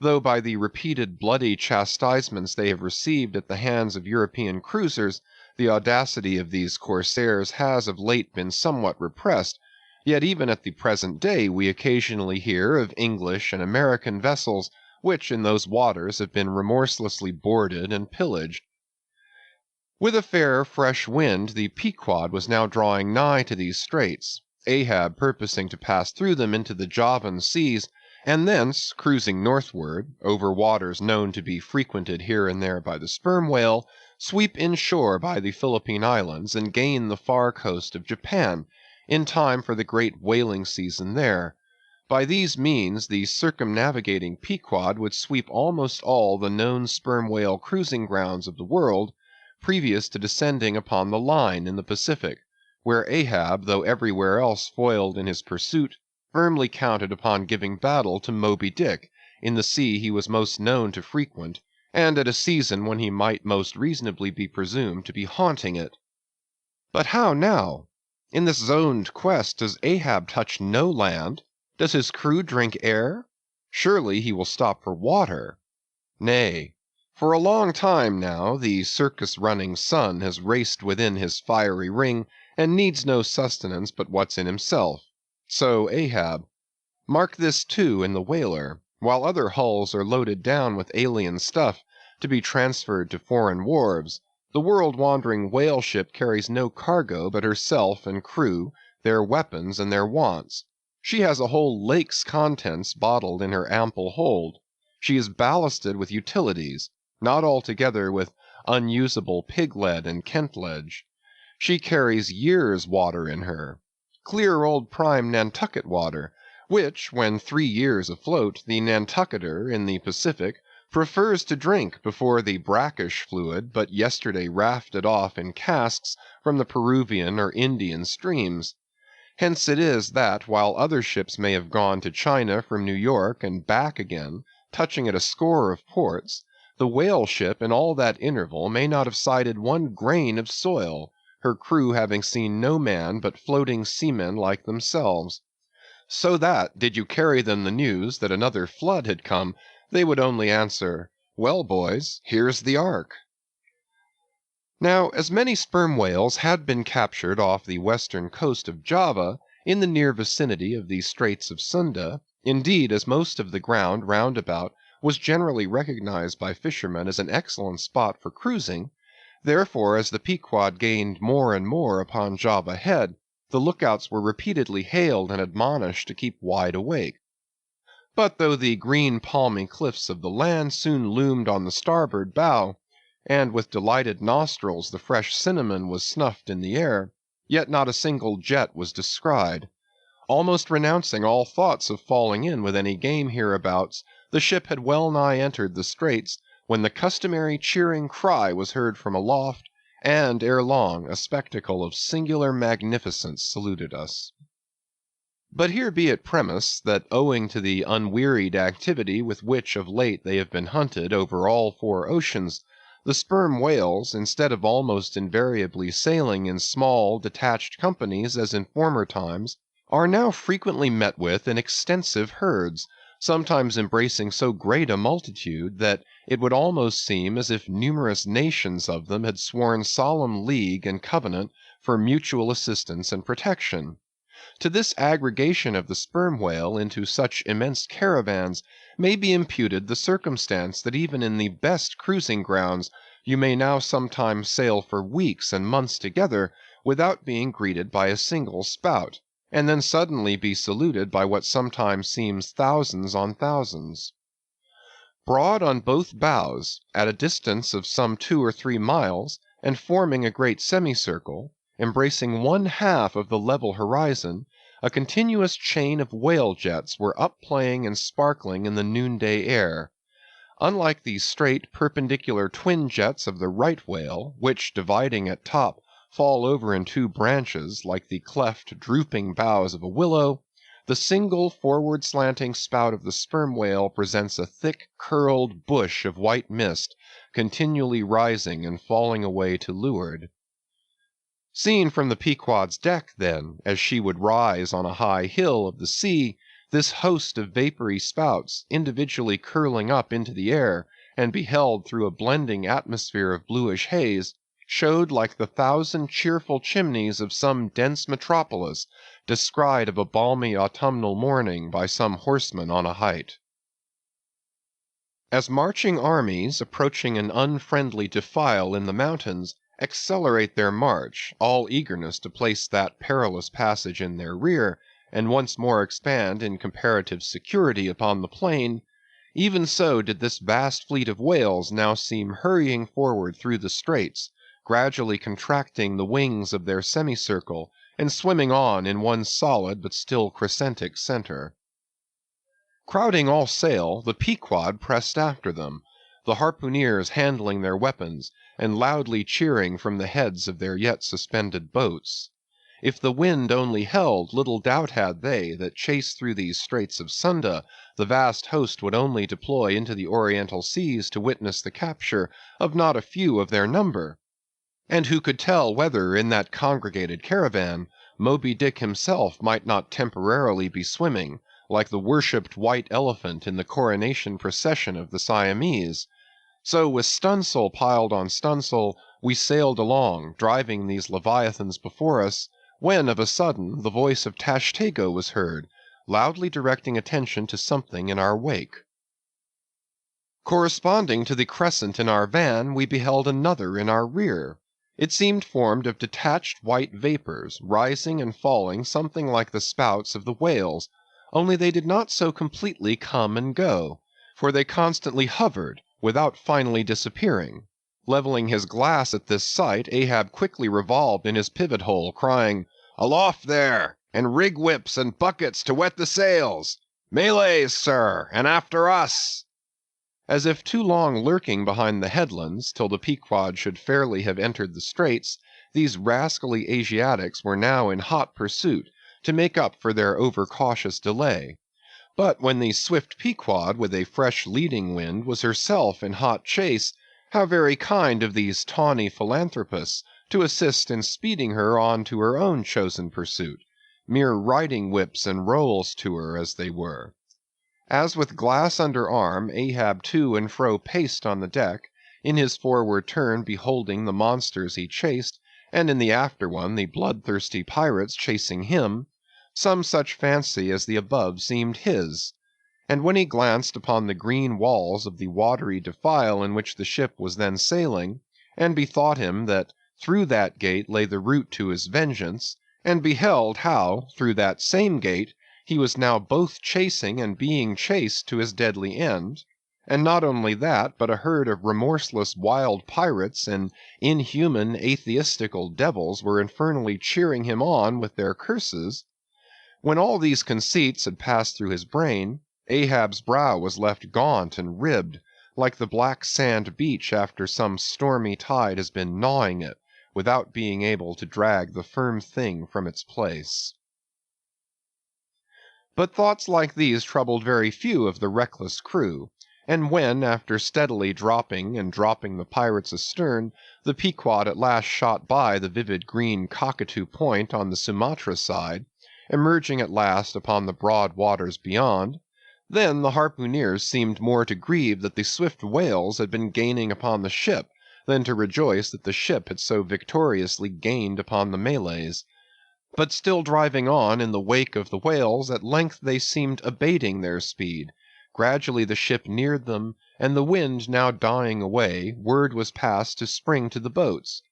though by the repeated bloody chastisements they have received at the hands of European cruisers, the audacity of these corsairs has of late been somewhat repressed, yet even at the present day we occasionally hear of English and American vessels which in those waters have been remorselessly boarded and pillaged. With a fair, fresh wind, the Pequod was now drawing nigh to these straits, Ahab purposing to pass through them into the Javan seas, and thence, cruising northward, over waters known to be frequented here and there by the sperm whale, sweep inshore by the Philippine Islands and gain the far coast of Japan, in time for the great whaling season there. By these means the circumnavigating Pequod would sweep almost all the known sperm whale cruising grounds of the world, previous to descending upon the line in the Pacific, where Ahab, though everywhere else foiled in his pursuit, firmly counted upon giving battle to Moby Dick in the sea he was most known to frequent, and at a season when he might most reasonably be presumed to be haunting it. But how now? In this zoned quest does Ahab touch no land? Does his crew drink air? Surely he will stop for water. Nay, for a long time now the circus-running sun has raced within his fiery ring, and needs no sustenance but what's in himself. So Ahab. Mark this, too, in the whaler, while other hulls are loaded down with alien stuff, to be transferred to foreign wharves, the world-wandering whale ship carries no cargo but herself and crew, their weapons and their wants. She has a whole lake's contents bottled in her ample hold. She is ballasted with utilities, not altogether with unusable pig-lead and kentledge. She carries years' water in her, clear old prime Nantucket water, which, when 3 years afloat, the Nantucketer in the Pacific prefers to drink before the brackish fluid but yesterday rafted off in casks from the Peruvian or Indian streams. Hence it is that, while other ships may have gone to China from New York and back again, touching at a score of ports, the whale ship in all that interval may not have sighted one grain of soil, her crew having seen no man but floating seamen like themselves. So that, did you carry them the news that another flood had come, they would only answer, "Well, boys, here's the Ark." Now, as many sperm whales had been captured off the western coast of Java, in the near vicinity of the Straits of Sunda, indeed as most of the ground round about was generally recognized by fishermen as an excellent spot for cruising, therefore as the Pequod gained more and more upon Java Head, the lookouts were repeatedly hailed and admonished to keep wide awake. But though the green palmy cliffs of the land soon loomed on the starboard bow, and with delighted nostrils the fresh cinnamon was snuffed in the air, yet not a single jet was descried. Almost renouncing all thoughts of falling in with any game hereabouts, the ship had well nigh entered the straits, when the customary cheering cry was heard from aloft, and ere long a spectacle of singular magnificence saluted us. But here be it premised that owing to the unwearied activity with which of late they have been hunted over all 4 oceans, the sperm whales, instead of almost invariably sailing in small, detached companies as in former times, are now frequently met with in extensive herds, sometimes embracing so great a multitude that it would almost seem as if numerous nations of them had sworn solemn league and covenant for mutual assistance and protection. To this aggregation of the sperm whale into such immense caravans may be imputed the circumstance that even in the best cruising grounds you may now sometimes sail for weeks and months together without being greeted by a single spout, and then suddenly be saluted by what sometimes seems thousands on thousands. Broad on both bows, at a distance of some 2 or 3 miles, and forming a great semicircle, embracing 1/2 of the level horizon, a continuous chain of whale jets were up playing and sparkling in the noonday air. Unlike the straight, perpendicular twin jets of the right whale, which, dividing at top, fall over in 2 branches like the cleft, drooping boughs of a willow, the single forward slanting spout of the sperm whale presents a thick, curled bush of white mist, continually rising and falling away to leeward. Seen from the Pequod's deck, then, as she would rise on a high hill of the sea, this host of vapory spouts, individually curling up into the air, and beheld through a blending atmosphere of bluish haze, showed like the 1,000 cheerful chimneys of some dense metropolis, descried of a balmy autumnal morning by some horseman on a height. As marching armies, approaching an unfriendly defile in the mountains, accelerate their march, all eagerness to place that perilous passage in their rear, and once more expand in comparative security upon the plain, even so did this vast fleet of whales now seem hurrying forward through the straits, gradually contracting the wings of their semicircle, and swimming on in one solid but still crescentic center. Crowding all sail, the Pequod pressed after them, the harpooneers handling their weapons, and loudly cheering from the heads of their yet suspended boats. If the wind only held, little doubt had they that chased through these Straits of Sunda, the vast host would only deploy into the Oriental seas to witness the capture of not a few of their number. And who could tell whether in that congregated caravan Moby Dick himself might not temporarily be swimming, like the worshipped white elephant in the coronation procession of the Siamese? So with stunsail piled on stunsail, we sailed along, driving these leviathans before us, when of a sudden the voice of Tashtego was heard, loudly directing attention to something in our wake. Corresponding to the crescent in our van, we beheld another in our rear. It seemed formed of detached white vapors, rising and falling something like the spouts of the whales, only they did not so completely come and go, for they constantly hovered, without finally disappearing. Leveling his glass at this sight, Ahab quickly revolved in his pivot hole, crying, "Aloft there, and rig whips and buckets to wet the sails! Malays, sir, and after us!" As if too long lurking behind the headlands, till the Pequod should fairly have entered the straits, these rascally Asiatics were now in hot pursuit, to make up for their overcautious delay. But when the swift Pequod, with a fresh leading wind, was herself in hot chase, how very kind of these tawny philanthropists to assist in speeding her on to her own chosen pursuit, mere riding whips and rolls to her as they were. As with glass under arm, Ahab to and fro paced on the deck, in his forward turn beholding the monsters he chased, and in the after one the bloodthirsty pirates chasing him, some such fancy as the above seemed his. And when he glanced upon the green walls of the watery defile in which the ship was then sailing, and bethought him that through that gate lay the route to his vengeance, and beheld how, through that same gate, he was now both chasing and being chased to his deadly end, and not only that, but a herd of remorseless wild pirates and inhuman atheistical devils were infernally cheering him on with their curses, when all these conceits had passed through his brain, Ahab's brow was left gaunt and ribbed, like the black sand beach after some stormy tide has been gnawing it, without being able to drag the firm thing from its place. But thoughts like these troubled very few of the reckless crew, and when, after steadily dropping the pirates astern, the Pequod at last shot by the vivid green Cockatoo Point on the Sumatra side, emerging at last upon the broad waters beyond, then the harpooneers seemed more to grieve that the swift whales had been gaining upon the ship, than to rejoice that the ship had so victoriously gained upon the Malays. But still driving on in the wake of the whales, at length they seemed abating their speed. Gradually the ship neared them, and the wind now dying away, word was passed to spring to the boats.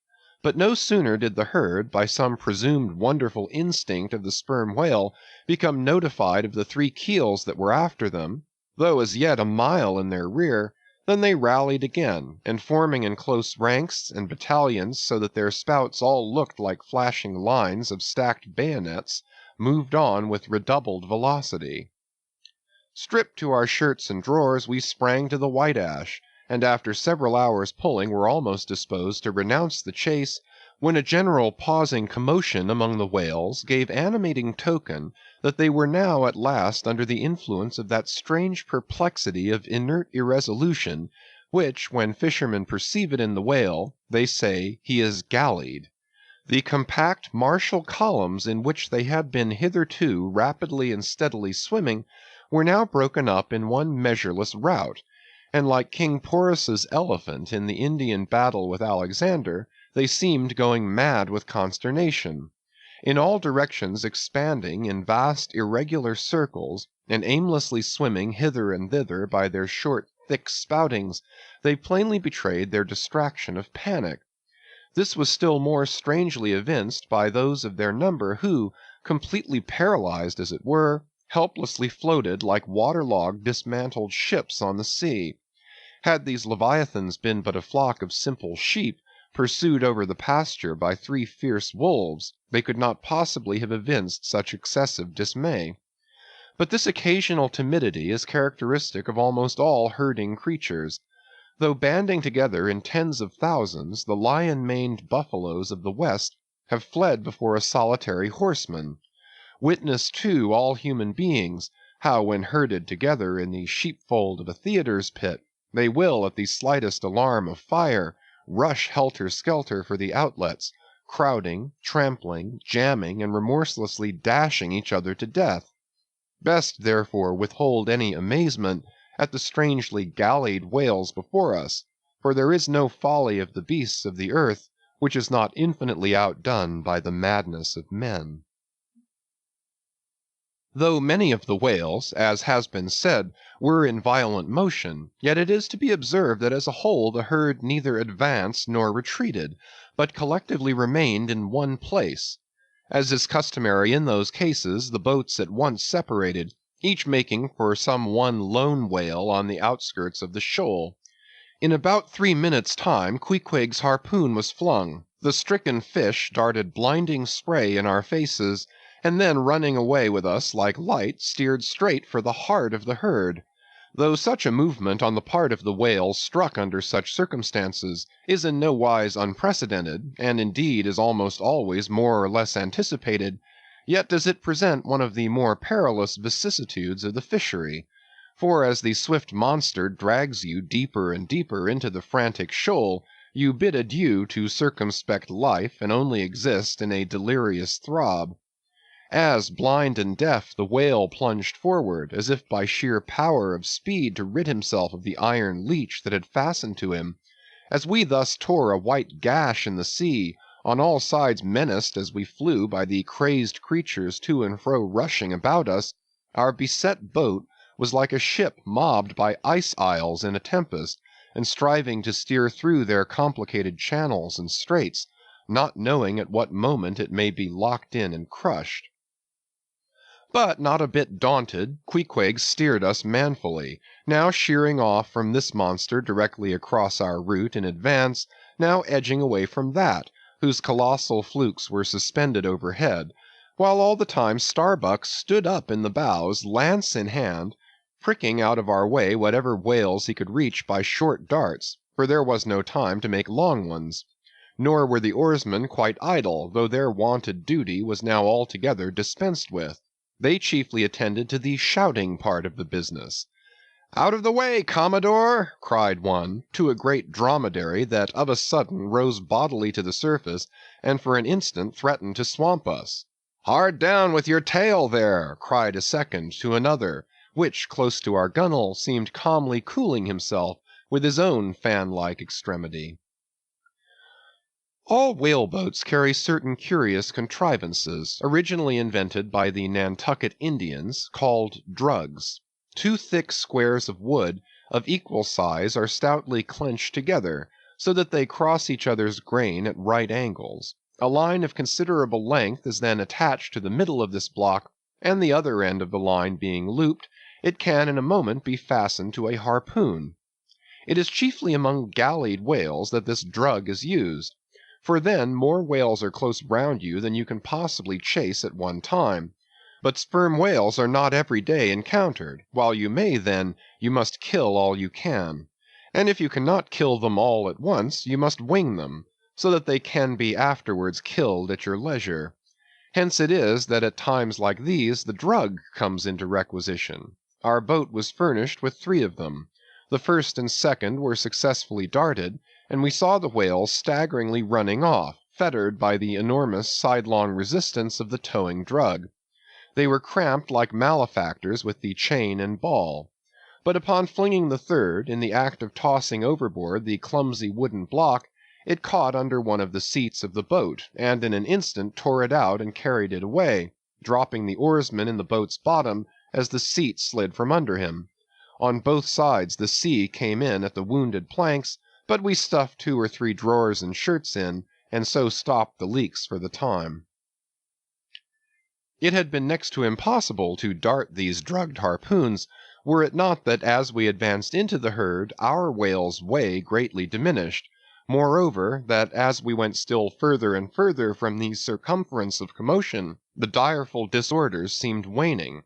But no sooner did the herd, by some presumed wonderful instinct of the sperm whale, become notified of the 3 keels that were after them, though as yet a mile in their rear, than they rallied again, and forming in close ranks and battalions so that their spouts all looked like flashing lines of stacked bayonets, moved on with redoubled velocity. Stripped to our shirts and drawers, we sprang to the White Ash, and after several hours pulling were almost disposed to renounce the chase, when a general pausing commotion among the whales gave animating token that they were now at last under the influence of that strange perplexity of inert irresolution, which, when fishermen perceive it in the whale, they say he is gallied. The compact martial columns in which they had been hitherto rapidly and steadily swimming were now broken up in one measureless rout, and like King Porus's elephant in the Indian battle with Alexander, they seemed going mad with consternation. In all directions expanding in vast irregular circles, and aimlessly swimming hither and thither by their short thick spoutings, they plainly betrayed their distraction of panic. This was still more strangely evinced by those of their number who, completely paralyzed as it were, helplessly floated like waterlogged dismantled ships on the sea. Had these leviathans been but a flock of simple sheep, pursued over the pasture by 3 fierce wolves, they could not possibly have evinced such excessive dismay. But this occasional timidity is characteristic of almost all herding creatures. Though banding together in tens of thousands, the lion-maned buffaloes of the West have fled before a solitary horseman. Witness, too, all human beings, how when herded together in the sheepfold of a theatre's pit, they will, at the slightest alarm of fire, rush helter-skelter for the outlets, crowding, trampling, jamming, and remorselessly dashing each other to death. Best, therefore, withhold any amazement at the strangely gallied whales before us, for there is no folly of the beasts of the earth which is not infinitely outdone by the madness of men. Though many of the whales, as has been said, were in violent motion, yet it is to be observed that as a whole the herd neither advanced nor retreated, but collectively remained in one place. As is customary in those cases, the boats at once separated, each making for some one lone whale on the outskirts of the shoal. In about 3 minutes' time Queequeg's harpoon was flung, the stricken fish darted blinding spray in our faces, and then running away with us like light steered straight for the heart of the herd. Though such a movement on the part of the whale struck under such circumstances is in no wise unprecedented, and indeed is almost always more or less anticipated, yet does it present one of the more perilous vicissitudes of the fishery. For as the swift monster drags you deeper and deeper into the frantic shoal, you bid adieu to circumspect life and only exist in a delirious throb. As, blind and deaf, the whale plunged forward, as if by sheer power of speed to rid himself of the iron leech that had fastened to him, as we thus tore a white gash in the sea, on all sides menaced as we flew by the crazed creatures to and fro rushing about us, our beset boat was like a ship mobbed by ice isles in a tempest, and striving to steer through their complicated channels and straits, not knowing at what moment it may be locked in and crushed. But not a bit daunted, Queequeg steered us manfully, now sheering off from this monster directly across our route in advance, now edging away from that, whose colossal flukes were suspended overhead, while all the time Starbuck stood up in the bows, lance in hand, pricking out of our way whatever whales he could reach by short darts, for there was no time to make long ones. Nor were the oarsmen quite idle, though their wonted duty was now altogether dispensed with. They chiefly attended to the shouting part of the business. "Out of the way, Commodore!" cried one, to a great dromedary that of a sudden rose bodily to the surface, and for an instant threatened to swamp us. "Hard down with your tail there!" cried a second to another, which, close to our gunwale, seemed calmly cooling himself with his own fan-like extremity. All whaleboats carry certain curious contrivances, originally invented by the Nantucket Indians, called drugs. Two thick squares of wood of equal size are stoutly clenched together, so that they cross each other's grain at right angles. A line of considerable length is then attached to the middle of this block, and the other end of the line being looped, it can in a moment be fastened to a harpoon. It is chiefly among gallied whales that this drug is used, for then more whales are close round you than you can possibly chase at one time. But sperm whales are not every day encountered, while you may then, you must kill all you can. And if you cannot kill them all at once, you must wing them, so that they can be afterwards killed at your leisure. Hence it is that at times like these the drug comes into requisition. Our boat was furnished with 3 of them. The first and second were successfully darted, and we saw the whales staggeringly running off, fettered by the enormous sidelong resistance of the towing drug. They were cramped like malefactors with the chain and ball. But upon flinging the third, in the act of tossing overboard the clumsy wooden block, it caught under one of the seats of the boat, and in an instant tore it out and carried it away, dropping the oarsman in the boat's bottom as the seat slid from under him. On both sides the sea came in at the wounded planks, but we stuffed 2 or 3 drawers and shirts in, and so stopped the leaks for the time. It had been next to impossible to dart these drugged harpoons, were it not that as we advanced into the herd our whale's way greatly diminished. Moreover, that as we went still further and further from the circumference of commotion, the direful disorders seemed waning,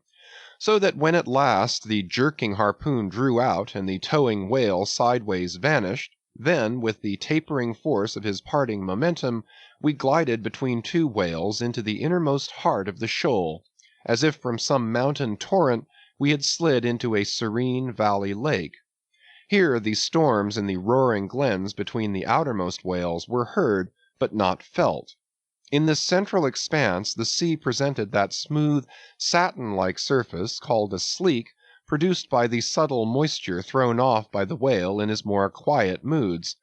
so that when at last the jerking harpoon drew out and the towing whale sideways vanished, then, with the tapering force of his parting momentum, we glided between 2 whales into the innermost heart of the shoal, as if from some mountain torrent we had slid into a serene valley lake. Here the storms in the roaring glens between the outermost whales were heard, but not felt. In this central expanse the sea presented that smooth, satin-like surface called a sleek, produced by the subtle moisture thrown off by the whale in his more quiet moods.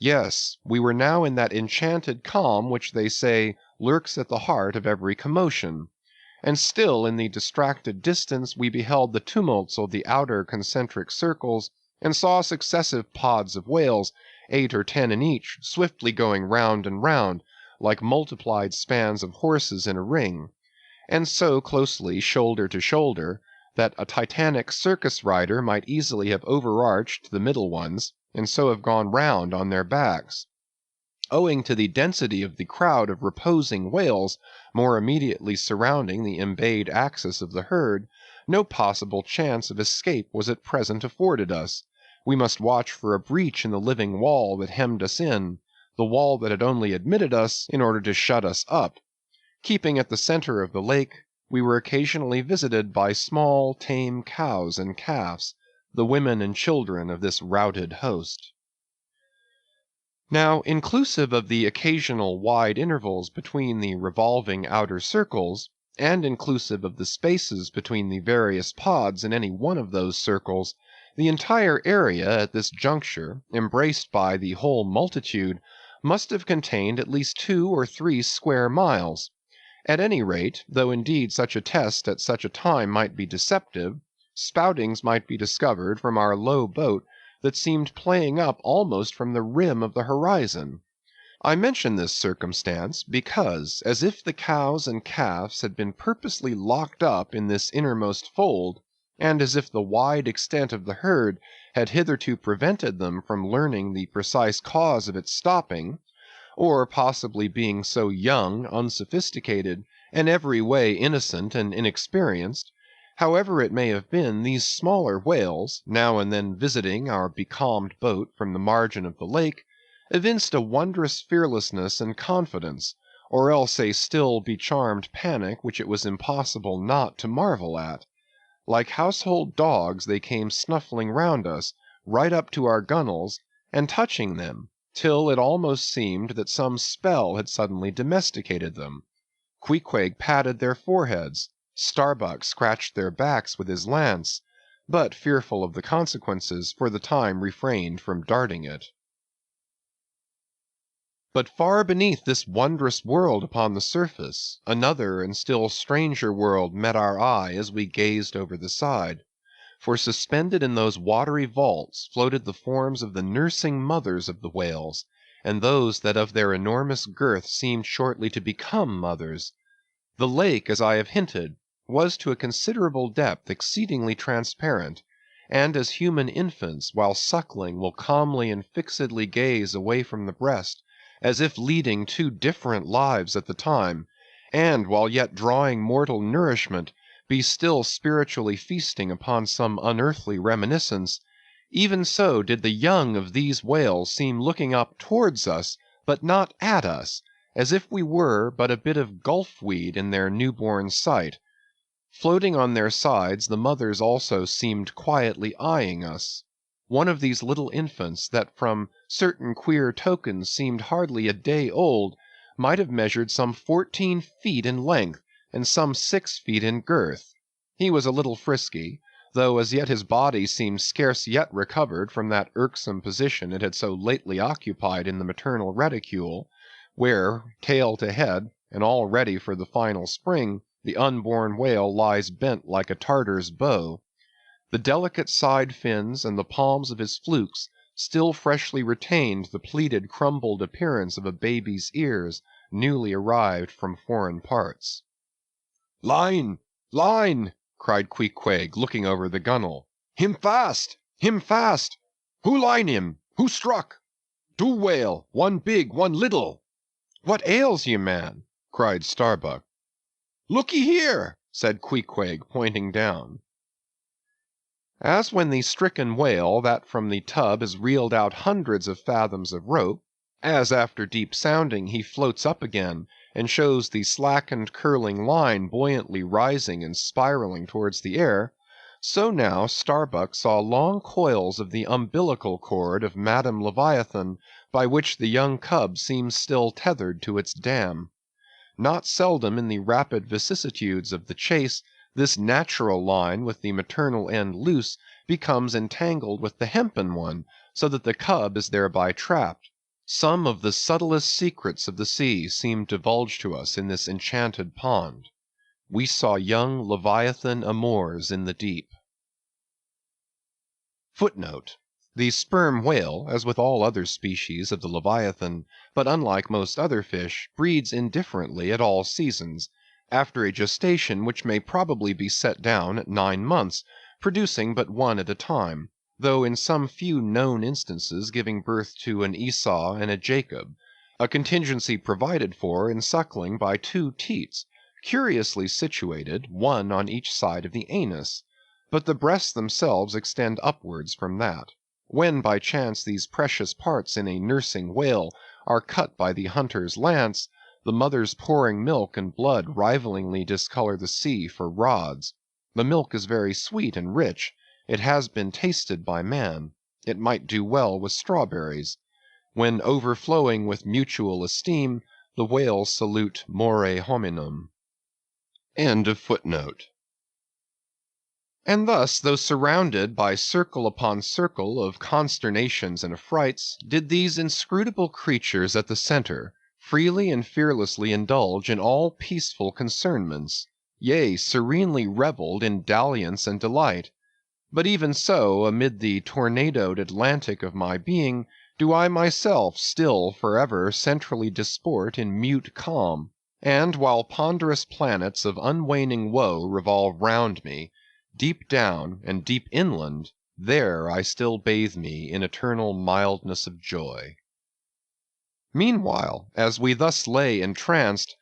Yes, we were now in that enchanted calm which they say lurks at the heart of every commotion. And still in the distracted distance we beheld the tumults of the outer concentric circles, and saw successive pods of whales, 8 or 10 in each, swiftly going round and round, like multiplied spans of horses in a ring, and so closely shoulder to shoulder, that a titanic circus rider might easily have overarched the middle ones, and so have gone round on their backs. Owing to the density of the crowd of reposing whales more immediately surrounding the embayed axis of the herd, no possible chance of escape was at present afforded us. We must watch for a breach in the living wall that hemmed us in, the wall that had only admitted us in order to shut us up. Keeping at the center of the lake, we were occasionally visited by small, tame cows and calves, the women and children of this routed host. Now, inclusive of the occasional wide intervals between the revolving outer circles, and inclusive of the spaces between the various pods in any one of those circles, the entire area at this juncture, embraced by the whole multitude, must have contained at least 2 or 3 square miles. At any rate, though indeed such a test at such a time might be deceptive, spoutings might be discovered from our low boat that seemed playing up almost from the rim of the horizon. I mention this circumstance because, as if the cows and calves had been purposely locked up in this innermost fold, and as if the wide extent of the herd had hitherto prevented them from learning the precise cause of its stopping, or possibly being so young, unsophisticated, and every way innocent and inexperienced, however it may have been, these smaller whales, now and then visiting our becalmed boat from the margin of the lake, evinced a wondrous fearlessness and confidence, or else a still becharmed panic which it was impossible not to marvel at. Like household dogs they came snuffling round us, right up to our gunwales, and touching them, till it almost seemed that some spell had suddenly domesticated them. Queequeg patted their foreheads, Starbuck scratched their backs with his lance, but, fearful of the consequences, for the time refrained from darting it. But far beneath this wondrous world upon the surface, another and still stranger world met our eye as we gazed over the side. For suspended in those watery vaults floated the forms of the nursing mothers of the whales, and those that of their enormous girth seemed shortly to become mothers. The lake, as I have hinted, was to a considerable depth exceedingly transparent, and as human infants while suckling will calmly and fixedly gaze away from the breast, as if leading 2 different lives at the time, and while yet drawing mortal nourishment, be still spiritually feasting upon some unearthly reminiscence, even so did the young of these whales seem looking up towards us, but not at us, as if we were but a bit of gulf-weed in their newborn sight. Floating on their sides, the mothers also seemed quietly eyeing us. One of these little infants, that from certain queer tokens seemed hardly a day old, might have measured some 14 feet in length, and some 6 feet in girth. He was a little frisky, though as yet his body seemed scarce yet recovered from that irksome position it had so lately occupied in the maternal reticule, where, tail to head, and all ready for the final spring, the unborn whale lies bent like a Tartar's bow. The delicate side fins and the palms of his flukes still freshly retained the pleated crumbled appearance of a baby's ears, newly arrived from foreign parts. "Line! Line!" cried Queequeg, looking over the gunwale. "Him fast! Him fast! Who line him? Who struck? 2 whale, 1 big, 1 little." "What ails you, man?" cried Starbuck. "Look'ee here," said Queequeg, pointing down. As when the stricken whale that from the tub has reeled out hundreds of fathoms of rope, as after deep sounding he floats up again and shows the slackened curling line buoyantly rising and spiraling towards the air, so now Starbuck saw long coils of the umbilical cord of Madam Leviathan, by which the young cub seems still tethered to its dam. Not seldom in the rapid vicissitudes of the chase, this natural line with the maternal end loose becomes entangled with the hempen one, so that the cub is thereby trapped. Some of the subtlest secrets of the sea seemed divulged to us in this enchanted pond. We saw young Leviathan amours in the deep. Footnote: the sperm whale, as with all other species of the Leviathan, but unlike most other fish, breeds indifferently at all seasons, after a gestation which may probably be set down at 9 months, producing but one at a time, though in some few known instances giving birth to an Esau and a Jacob, a contingency provided for in suckling by two teats, curiously situated, one on each side of the anus, but the breasts themselves extend upwards from that. When by chance these precious parts in a nursing whale are cut by the hunter's lance, the mother's pouring milk and blood rivalingly discolor the sea for rods. The milk is very sweet and rich. It has been tasted by man. It might do well with strawberries. When overflowing with mutual esteem, the whales salute more hominum. End of footnote. And thus, though surrounded by circle upon circle of consternations and affrights, did these inscrutable creatures at the centre freely and fearlessly indulge in all peaceful concernments, yea, serenely revelled in dalliance and delight. But even so, amid the tornadoed Atlantic of my being, do I myself still forever centrally disport in mute calm, and while ponderous planets of unwaning woe revolve round me, deep down and deep inland, there I still bathe me in eternal mildness of joy. Meanwhile, as we thus lay entranced,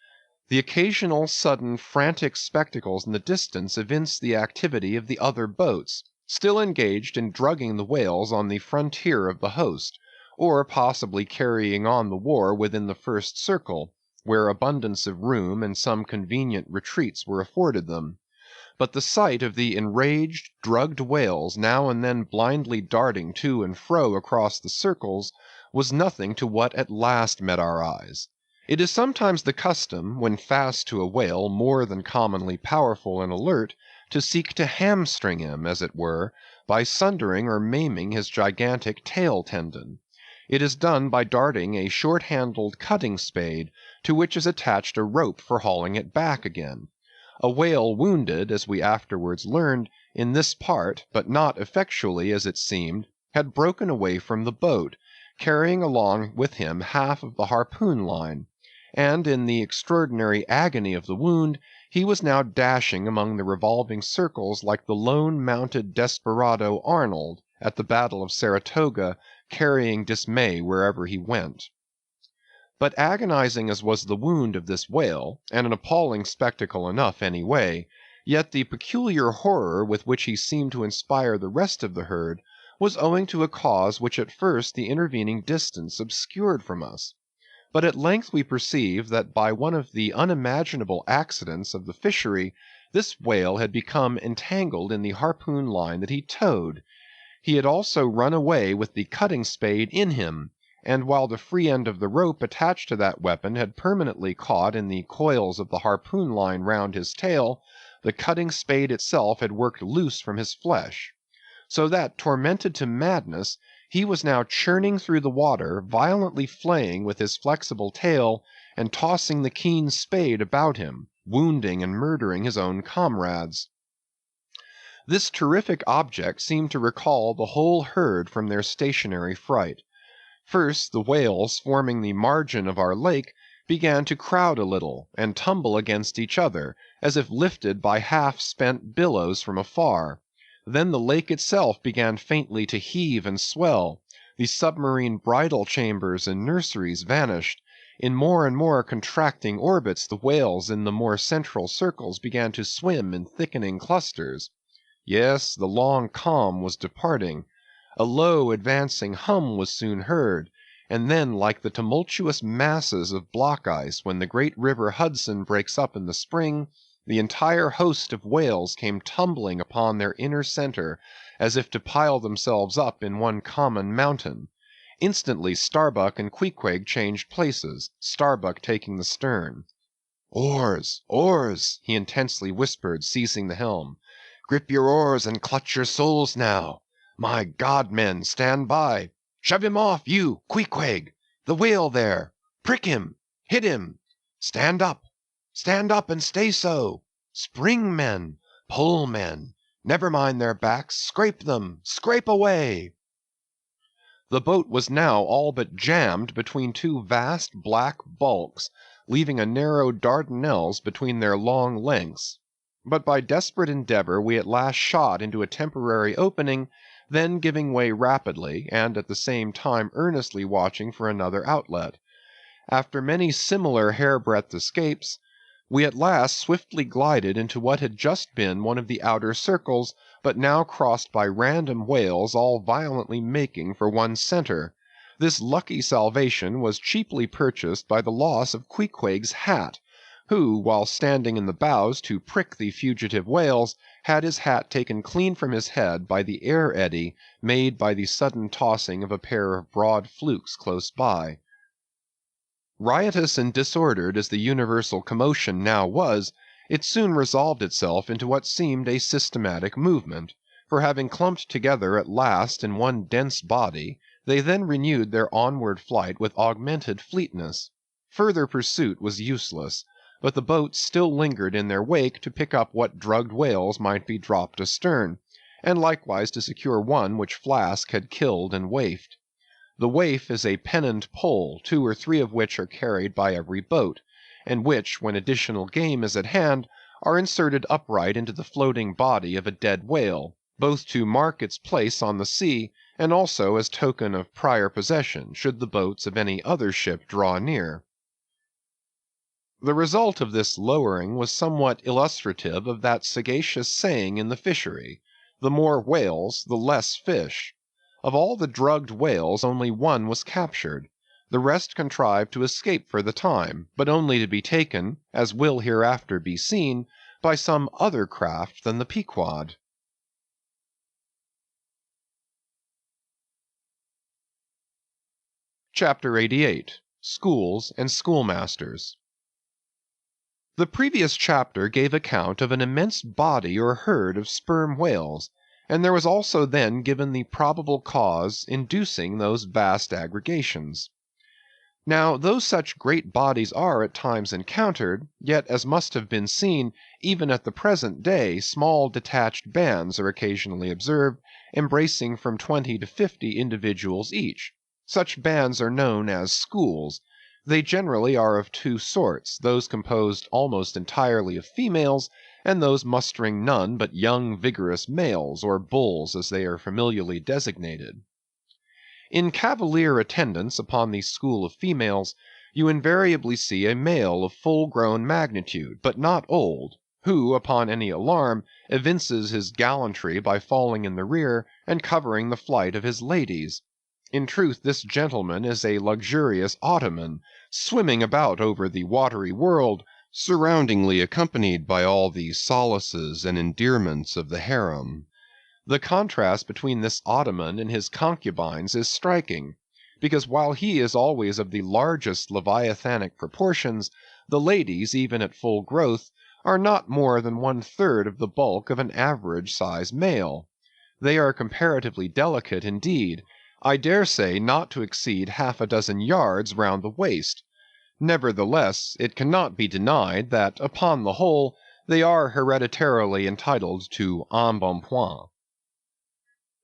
the occasional sudden frantic spectacles in the distance evinced the activity of the other boats, still engaged in drugging the whales on the frontier of the host, or possibly carrying on the war within the first circle, where abundance of room and some convenient retreats were afforded them. But the sight of the enraged, drugged whales now and then blindly darting to and fro across the circles was nothing to what at last met our eyes. It is sometimes the custom, when fast to a whale more than commonly powerful and alert, to seek to hamstring him, as it were, by sundering or maiming his gigantic tail tendon. It is done by darting a short-handled cutting spade, to which is attached a rope for hauling it back again. A whale wounded, as we afterwards learned, in this part, but not effectually as it seemed, had broken away from the boat, carrying along with him half of the harpoon line, and in the extraordinary agony of the wound, he was now dashing among the revolving circles like the lone mounted desperado Arnold at the battle of Saratoga, carrying dismay wherever he went. But agonizing as was the wound of this whale, and an appalling spectacle enough anyway, yet the peculiar horror with which he seemed to inspire the rest of the herd was owing to a cause which at first the intervening distance obscured from us. But at length we perceived that by one of the unimaginable accidents of the fishery, this whale had become entangled in the harpoon line that he towed. He had also run away with the cutting spade in him, and while the free end of the rope attached to that weapon had permanently caught in the coils of the harpoon line round his tail, the cutting spade itself had worked loose from his flesh, so that, tormented to madness, he was now churning through the water, violently flaying with his flexible tail, and tossing the keen spade about him, wounding and murdering his own comrades. This terrific object seemed to recall the whole herd from their stationary fright. First, the whales forming the margin of our lake began to crowd a little, and tumble against each other, as if lifted by half-spent billows from afar. Then the lake itself began faintly to heave and swell, the submarine bridal chambers and nurseries vanished, in more and more contracting orbits the whales in the more central circles began to swim in thickening clusters. Yes, the long calm was departing. A low advancing hum was soon heard, and then like the tumultuous masses of block ice when the great river Hudson breaks up in the spring, the entire host of whales came tumbling upon their inner center, as if to pile themselves up in one common mountain. Instantly Starbuck and Queequeg changed places, Starbuck taking the stern. "Oars, oars!" he intensely whispered, seizing the helm. "Grip your oars and clutch your souls now. My God, men, stand by! Shove him off, you, Queequeg! The whale there! Prick him! Hit him! Stand up and stay so! Spring, men! Pull, men! Never mind their backs, scrape them! Scrape away!" The boat was now all but jammed between two vast black bulks, leaving a narrow Dardanelles between their long lengths. But by desperate endeavor we at last shot into a temporary opening, then giving way rapidly, and at the same time earnestly watching for another outlet. After many similar hairbreadth escapes, we at last swiftly glided into what had just been one of the outer circles, but now crossed by random whales all violently making for one center. This lucky salvation was cheaply purchased by the loss of Queequeg's hat, who, while standing in the bows to prick the fugitive whales, had his hat taken clean from his head by the air eddy made by the sudden tossing of a pair of broad flukes close by. Riotous and disordered as the universal commotion now was, it soon resolved itself into what seemed a systematic movement, for having clumped together at last in one dense body, they then renewed their onward flight with augmented fleetness. Further pursuit was useless, but the boats still lingered in their wake to pick up what drugged whales might be dropped astern, and likewise to secure one which Flask had killed and waifed. The waif is a pennant pole, 2 or 3 of which are carried by every boat, and which, when additional game is at hand, are inserted upright into the floating body of a dead whale, both to mark its place on the sea, and also as token of prior possession, should the boats of any other ship draw near. The result of this lowering was somewhat illustrative of that sagacious saying in the fishery, the more whales, the less fish. Of all the drugged whales only one was captured. The rest contrived to escape for the time, but only to be taken, as will hereafter be seen, by some other craft than the Pequod. Chapter 88. Schools and Schoolmasters. The previous chapter gave account of an immense body or herd of sperm whales, and there was also then given the probable cause inducing those vast aggregations. Now, though such great bodies are at times encountered, yet, as must have been seen, even at the present day, small detached bands are occasionally observed, embracing from 20 to 50 individuals each. Such bands are known as schools. They generally are of 2 sorts, those composed almost entirely of females, and those mustering none but young vigorous males, or bulls as they are familiarly designated. In cavalier attendance upon the school of females, you invariably see a male of full-grown magnitude, but not old, who, upon any alarm, evinces his gallantry by falling in the rear and covering the flight of his ladies. In truth, this gentleman is a luxurious ottoman, swimming about over the watery world, surroundingly accompanied by all the solaces and endearments of the harem. The contrast between this ottoman and his concubines is striking, because while he is always of the largest leviathanic proportions, the ladies, even at full growth, are not more than 1/3 of the bulk of an average-size male. They are comparatively delicate indeed, I dare say not to exceed 6 yards round the waist. Nevertheless, it cannot be denied that, upon the whole, they are hereditarily entitled to embonpoint.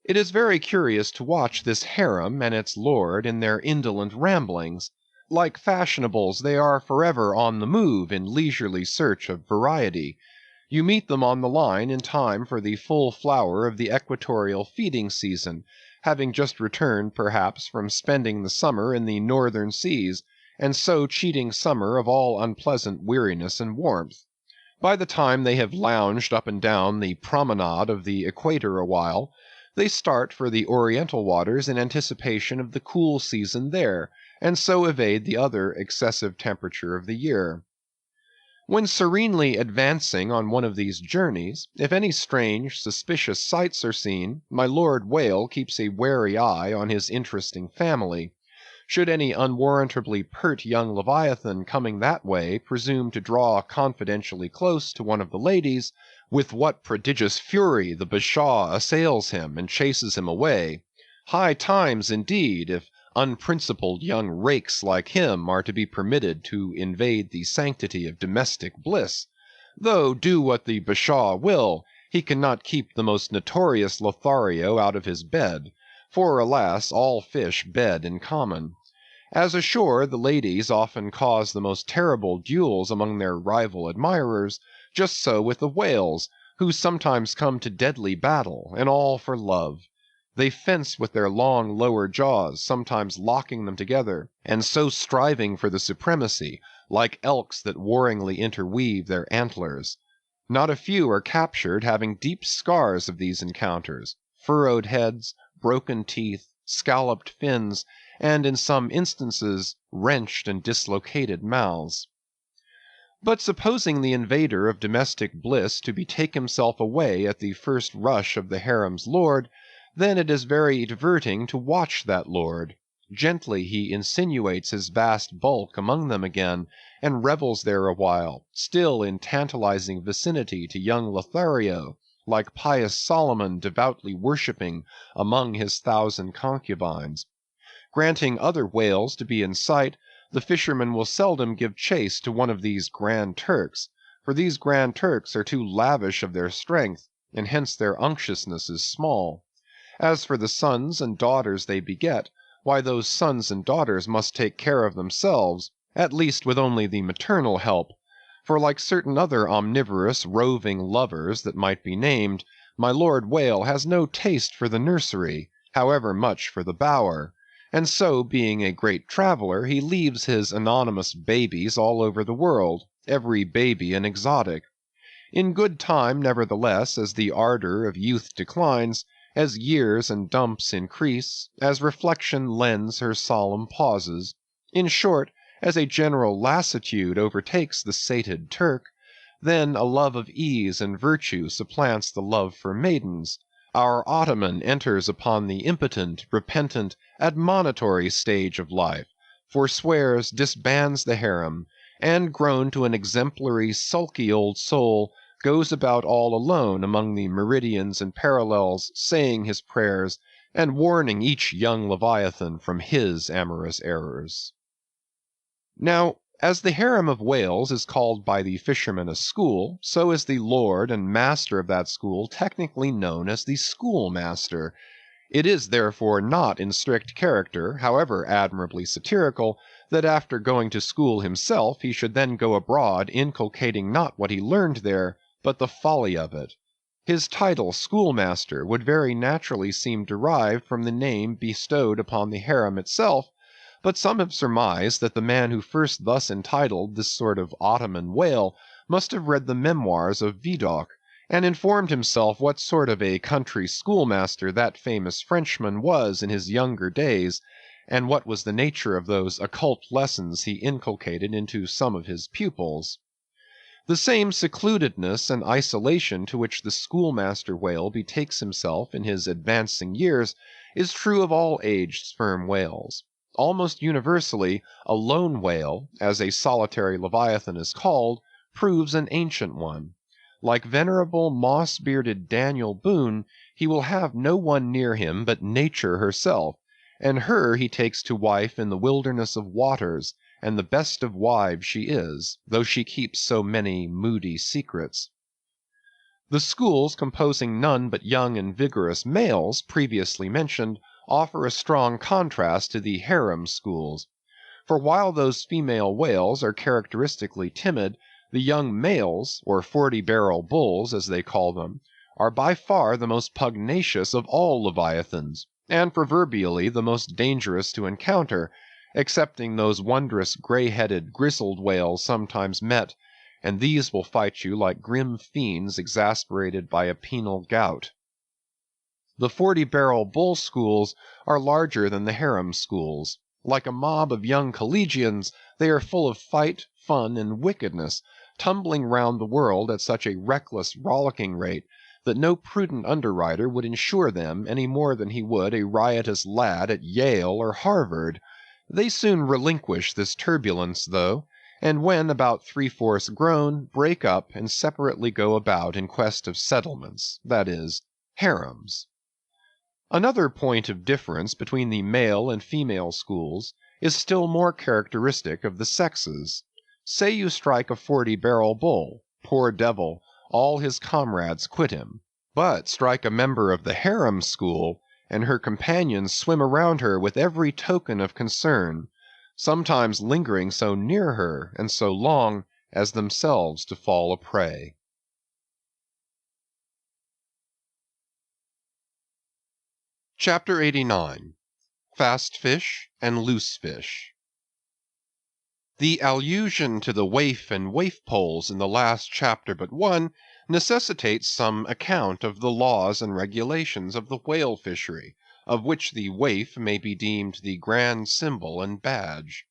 It is very curious to watch this harem and its lord in their indolent ramblings. Like fashionables, they are forever on the move in leisurely search of variety. You meet them on the line in time for the full flower of the equatorial feeding season, having just returned perhaps from spending the summer in the northern seas, and so cheating summer of all unpleasant weariness and warmth. By the time they have lounged up and down the promenade of the equator awhile, they start for the oriental waters in anticipation of the cool season there, and so evade the other excessive temperature of the year. When serenely advancing on one of these journeys, if any strange, suspicious sights are seen, my Lord Whale keeps a wary eye on his interesting family. Should any unwarrantably pert young leviathan coming that way presume to draw confidentially close to one of the ladies, with what prodigious fury the Bashaw assails him and chases him away. High times, indeed, if unprincipled young rakes like him are to be permitted to invade the sanctity of domestic bliss, though do what the Bashaw will, he cannot keep the most notorious Lothario out of his bed, for alas, all fish bed in common. As ashore the ladies often cause the most terrible duels among their rival admirers, just so with the whales, who sometimes come to deadly battle, and all for love. They fence with their long lower jaws, sometimes locking them together, and so striving for the supremacy, like elks that warringly interweave their antlers. Not a few are captured having deep scars of these encounters, furrowed heads, broken teeth, scalloped fins, and in some instances wrenched and dislocated mouths. But supposing the invader of domestic bliss to betake himself away at the first rush of the harem's lord, then it is very diverting to watch that lord. Gently he insinuates his vast bulk among them again, and revels there awhile, still in tantalizing vicinity to young Lothario, like pious Solomon devoutly worshipping among his 1,000 concubines. Granting other whales to be in sight, the fisherman will seldom give chase to one of these Grand Turks, for these Grand Turks are too lavish of their strength, and hence their unctuousness is small. As for the sons and daughters they beget, why those sons and daughters must take care of themselves, at least with only the maternal help, for like certain other omnivorous roving lovers that might be named, my Lord Whale has no taste for the nursery, however much for the bower, and so being a great traveller, he leaves his anonymous babies all over the world, every baby an exotic. In good time, nevertheless, as the ardour of youth declines, as years and dumps increase, as reflection lends her solemn pauses, in short, as a general lassitude overtakes the sated Turk, then a love of ease and virtue supplants the love for maidens. Our Ottoman enters upon the impotent, repentant, admonitory stage of life, forswears, disbands the harem, and grown to an exemplary, sulky old soul, goes about all alone among the meridians and parallels, saying his prayers, and warning each young Leviathan from his amorous errors. Now, as the harem of whales is called by the fishermen a school, so is the lord and master of that school technically known as the schoolmaster. It is therefore not in strict character, however admirably satirical, that after going to school himself he should then go abroad inculcating not what he learned there, but the folly of it. His title, schoolmaster, would very naturally seem derived from the name bestowed upon the harem itself, but some have surmised that the man who first thus entitled this sort of Ottoman whale must have read the memoirs of Vidocq, and informed himself what sort of a country schoolmaster that famous Frenchman was in his younger days, and what was the nature of those occult lessons he inculcated into some of his pupils. The same secludedness and isolation to which the schoolmaster whale betakes himself in his advancing years is true of all aged sperm whales. Almost universally, a lone whale, as a solitary leviathan is called, proves an ancient one. Like venerable moss-bearded Daniel Boone, he will have no one near him but Nature herself, and her he takes to wife in the wilderness of waters, and the best of wives she is, though she keeps so many moody secrets. The schools composing none but young and vigorous males, previously mentioned, offer a strong contrast to the harem schools. For while those female whales are characteristically timid, the young males, or 40-barrel bulls as they call them, are by far the most pugnacious of all leviathans, and proverbially the most dangerous to encounter, excepting those wondrous gray-headed, grizzled whales sometimes met, and these will fight you like grim fiends exasperated by a penal gout. The 40-barrel bull schools are larger than the harem schools. Like a mob of young collegians, they are full of fight, fun, and wickedness, tumbling round the world at such a reckless, rollicking rate, that no prudent underwriter would insure them any more than he would a riotous lad at Yale or Harvard. They soon relinquish this turbulence, though, and when about 3/4 grown, break up and separately go about in quest of settlements, that is, harems. Another point of difference between the male and female schools is still more characteristic of the sexes. Say you strike a 40-barrel bull, poor devil, all his comrades quit him. But strike a member of the harem school, and her companions swim around her with every token of concern, sometimes lingering so near her and so long as themselves to fall a prey. Chapter 89. Fast Fish and Loose Fish. The allusion to the waif and waif poles in the last chapter but one necessitates some account of the laws and regulations of the whale fishery, of which the waif may be deemed the grand symbol and badge.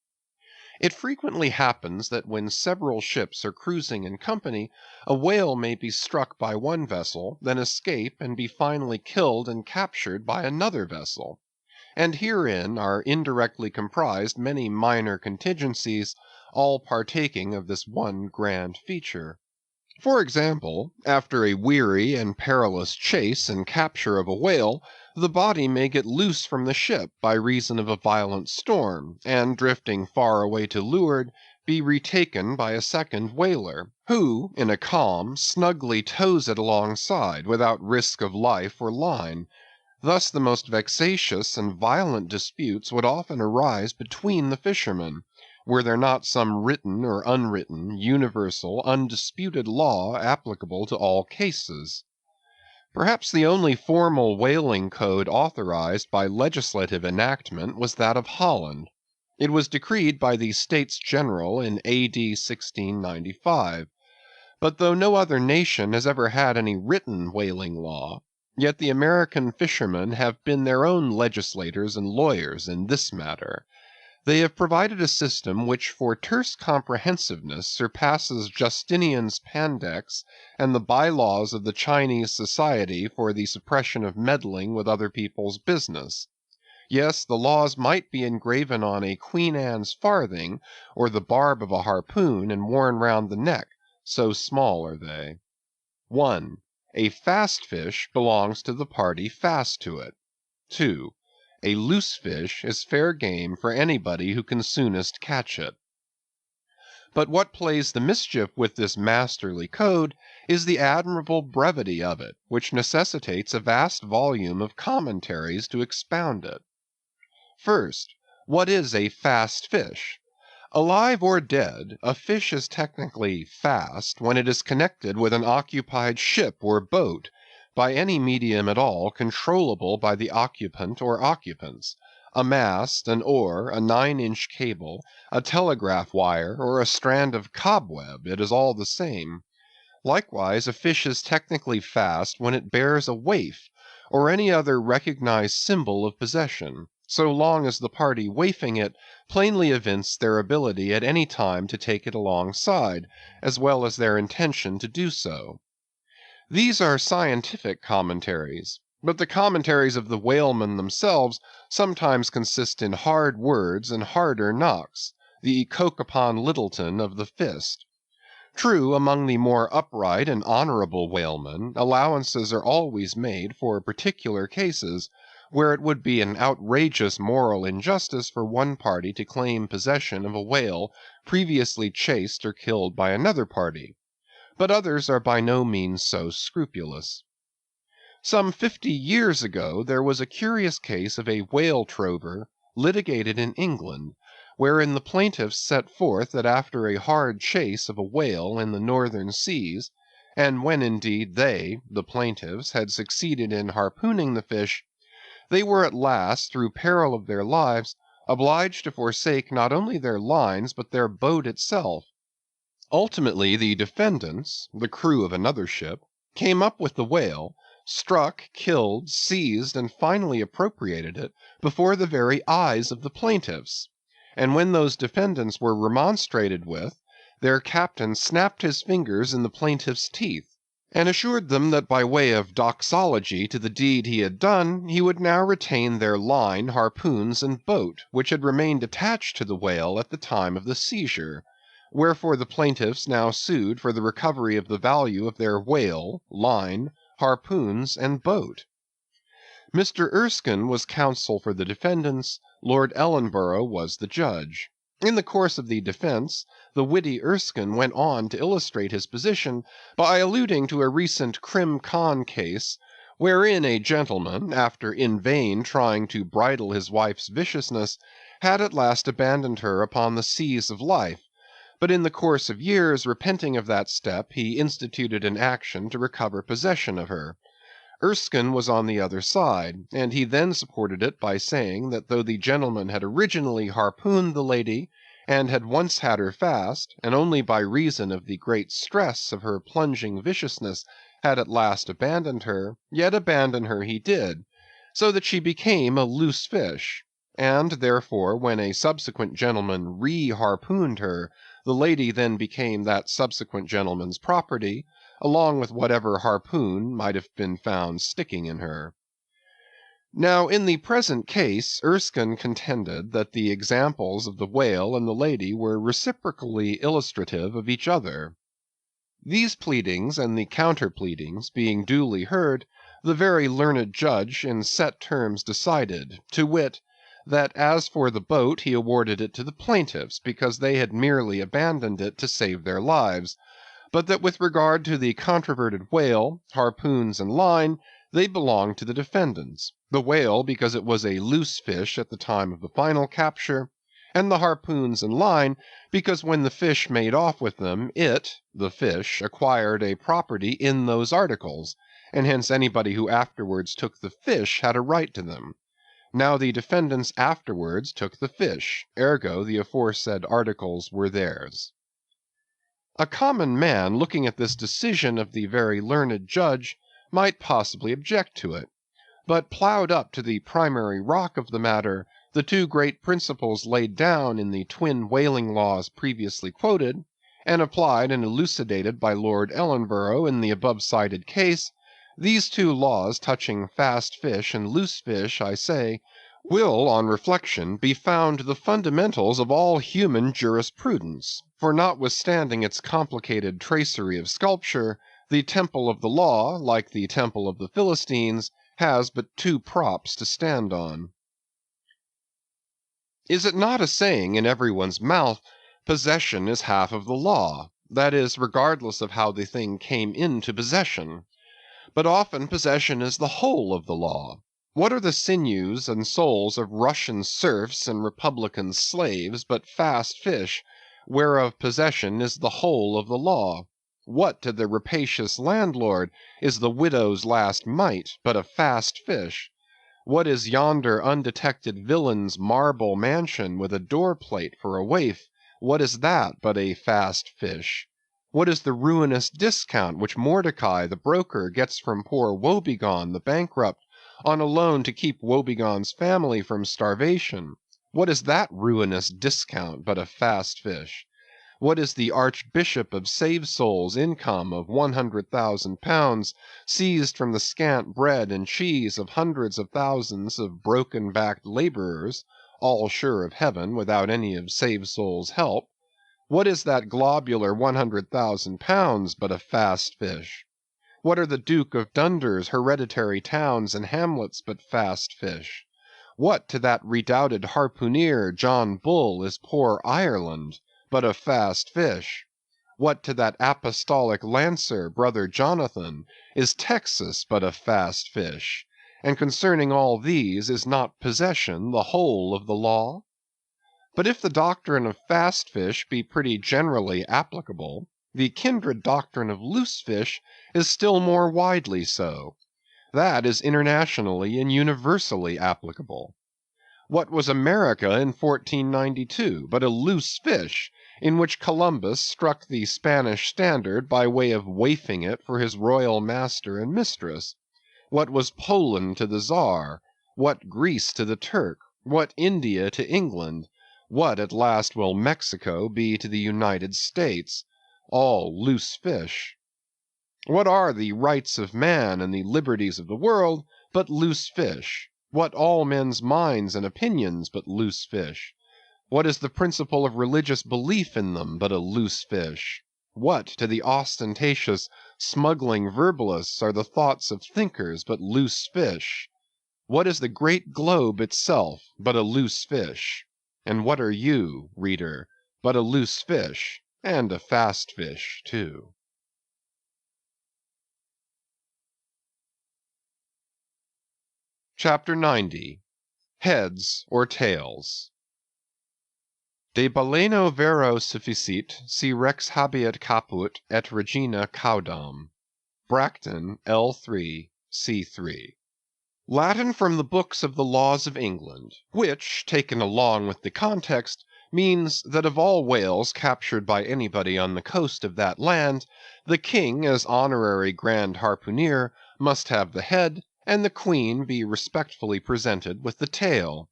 It frequently happens that when several ships are cruising in company, a whale may be struck by one vessel, then escape and be finally killed and captured by another vessel. And herein are indirectly comprised many minor contingencies, all partaking of this one grand feature. For example, after a weary and perilous chase and capture of a whale, the body may get loose from the ship by reason of a violent storm, and drifting far away to leeward, be retaken by a second whaler, who, in a calm, snugly tows it alongside, without risk of life or line. Thus the most vexatious and violent disputes would often arise between the fishermen, were there not some written or unwritten, universal, undisputed law applicable to all cases. Perhaps the only formal whaling code authorized by legislative enactment was that of Holland. It was decreed by the States General in A.D. 1695. But though no other nation has ever had any written whaling law, yet the American fishermen have been their own legislators and lawyers in this matter. They have provided a system which for terse comprehensiveness surpasses Justinian's Pandects and the bylaws of the Chinese Society for the suppression of meddling with other people's business. Yes, the laws might be engraven on a Queen Anne's farthing, or the barb of a harpoon, and worn round the neck, so small are they. 1. A fast fish belongs to the party fast to it. 2. A loose fish is fair game for anybody who can soonest catch it. But what plays the mischief with this masterly code is the admirable brevity of it, which necessitates a vast volume of commentaries to expound it. First, what is a fast fish? Alive or dead, a fish is technically fast when it is connected with an occupied ship or boat, by any medium at all controllable by the occupant or occupants. A mast, an oar, a 9-inch cable, a telegraph wire, or a strand of cobweb, it is all the same. Likewise, a fish is technically fast when it bears a waif, or any other recognized symbol of possession, so long as the party waifing it plainly evince their ability at any time to take it alongside, as well as their intention to do so. These are scientific commentaries, but the commentaries of the whalemen themselves sometimes consist in hard words and harder knocks, the Coke upon Littleton of the fist. True, among the more upright and honorable whalemen, allowances are always made for particular cases, where it would be an outrageous moral injustice for one party to claim possession of a whale previously chased or killed by another party. But others are by no means so scrupulous. Some 50 years ago there was a curious case of a whale trover litigated in England, wherein the plaintiffs set forth that after a hard chase of a whale in the northern seas, and when indeed they, the plaintiffs, had succeeded in harpooning the fish, they were at last, through peril of their lives, obliged to forsake not only their lines but their boat itself. Ultimately the defendants, the crew of another ship, came up with the whale, struck, killed, seized, and finally appropriated it before the very eyes of the plaintiffs. And when those defendants were remonstrated with, their captain snapped his fingers in the plaintiffs' teeth, and assured them that by way of doxology to the deed he had done, he would now retain their line, harpoons, and boat, which had remained attached to the whale at the time of the seizure. Wherefore the plaintiffs now sued for the recovery of the value of their whale, line, harpoons, and boat. Mr. Erskine was counsel for the defendants, Lord Ellenborough was the judge. In the course of the defense, the witty Erskine went on to illustrate his position by alluding to a recent Crim Con case, wherein a gentleman, after in vain trying to bridle his wife's viciousness, had at last abandoned her upon the seas of life, but in the course of years, repenting of that step, he instituted an action to recover possession of her. Erskine was on the other side, and he then supported it by saying that though the gentleman had originally harpooned the lady, and had once had her fast, and only by reason of the great stress of her plunging viciousness had at last abandoned her, yet abandon her he did, so that she became a loose fish, and therefore when a subsequent gentleman re-harpooned her, the lady then became that subsequent gentleman's property, along with whatever harpoon might have been found sticking in her. Now, in the present case, Erskine contended that the examples of the whale and the lady were reciprocally illustrative of each other. These pleadings and the counter-pleadings being duly heard, the very learned judge in set terms decided, to wit, that as for the boat he awarded it to the plaintiffs because they had merely abandoned it to save their lives, but that with regard to the controverted whale, harpoons, and line, they belonged to the defendants, the whale because it was a loose fish at the time of the final capture, and the harpoons and line because when the fish made off with them, it, the fish, acquired a property in those articles, and hence anybody who afterwards took the fish had a right to them. Now the defendants afterwards took the fish, ergo the aforesaid articles were theirs. A common man looking at this decision of the very learned judge might possibly object to it, but ploughed up to the primary rock of the matter, the two great principles laid down in the twin whaling laws previously quoted, and applied and elucidated by Lord Ellenborough in the above-cited case, these two laws touching fast fish and loose fish, I say, will, on reflection, be found the fundamentals of all human jurisprudence, for notwithstanding its complicated tracery of sculpture, the temple of the law, like the temple of the Philistines, has but two props to stand on. Is it not a saying in everyone's mouth, possession is half of the law, that is, regardless of how the thing came into possession? But often possession is the whole of the law. What are the sinews and souls of Russian serfs and Republican slaves but fast fish, whereof possession is the whole of the law? What to the rapacious landlord is the widow's last mite but a fast fish? What is yonder undetected villain's marble mansion with a door-plate for a waif? What is that but a fast fish? What is the ruinous discount which Mordecai the broker gets from poor Woebegone the bankrupt, on a loan to keep Woebegone's family from starvation? What is that ruinous discount but a fast fish? What is the Archbishop of Save-Souls' income of £100,000, seized from the scant bread and cheese of hundreds of thousands of broken-backed laborers, all sure of heaven without any of Save-Souls' help? What is that globular £100,000 but a fast fish? What are the Duke of Dunder's hereditary towns and hamlets but fast fish? What to that redoubted harpooneer John Bull is poor Ireland but a fast fish? What to that apostolic lancer, brother Jonathan, is Texas but a fast fish? And concerning all these, is not possession the whole of the law? But if the doctrine of fast fish be pretty generally applicable, the kindred doctrine of loose fish is still more widely so. That is internationally and universally applicable. What was America in 1492 but a loose fish, in which Columbus struck the Spanish standard by way of waifing it for his royal master and mistress? What was Poland to the Czar? What Greece to the Turk? What India to England? What at last will Mexico be to the United States? All loose fish. What are the rights of man and the liberties of the world but loose fish? What all men's minds and opinions but loose fish? What is the principle of religious belief in them but a loose fish? What to the ostentatious, smuggling verbalists are the thoughts of thinkers but loose fish? What is the great globe itself but a loose fish? And what are you, reader, but a loose fish, and a fast fish too? Chapter 90. Heads or Tails. De baleno vero sufficit, si rex habeat caput et regina caudam. Bracton, L3, C3. Latin from the books of the laws of England, which, taken along with the context, means that of all whales captured by anybody on the coast of that land, the king as honorary grand harpooneer must have the head, and the queen be respectfully presented with the tail.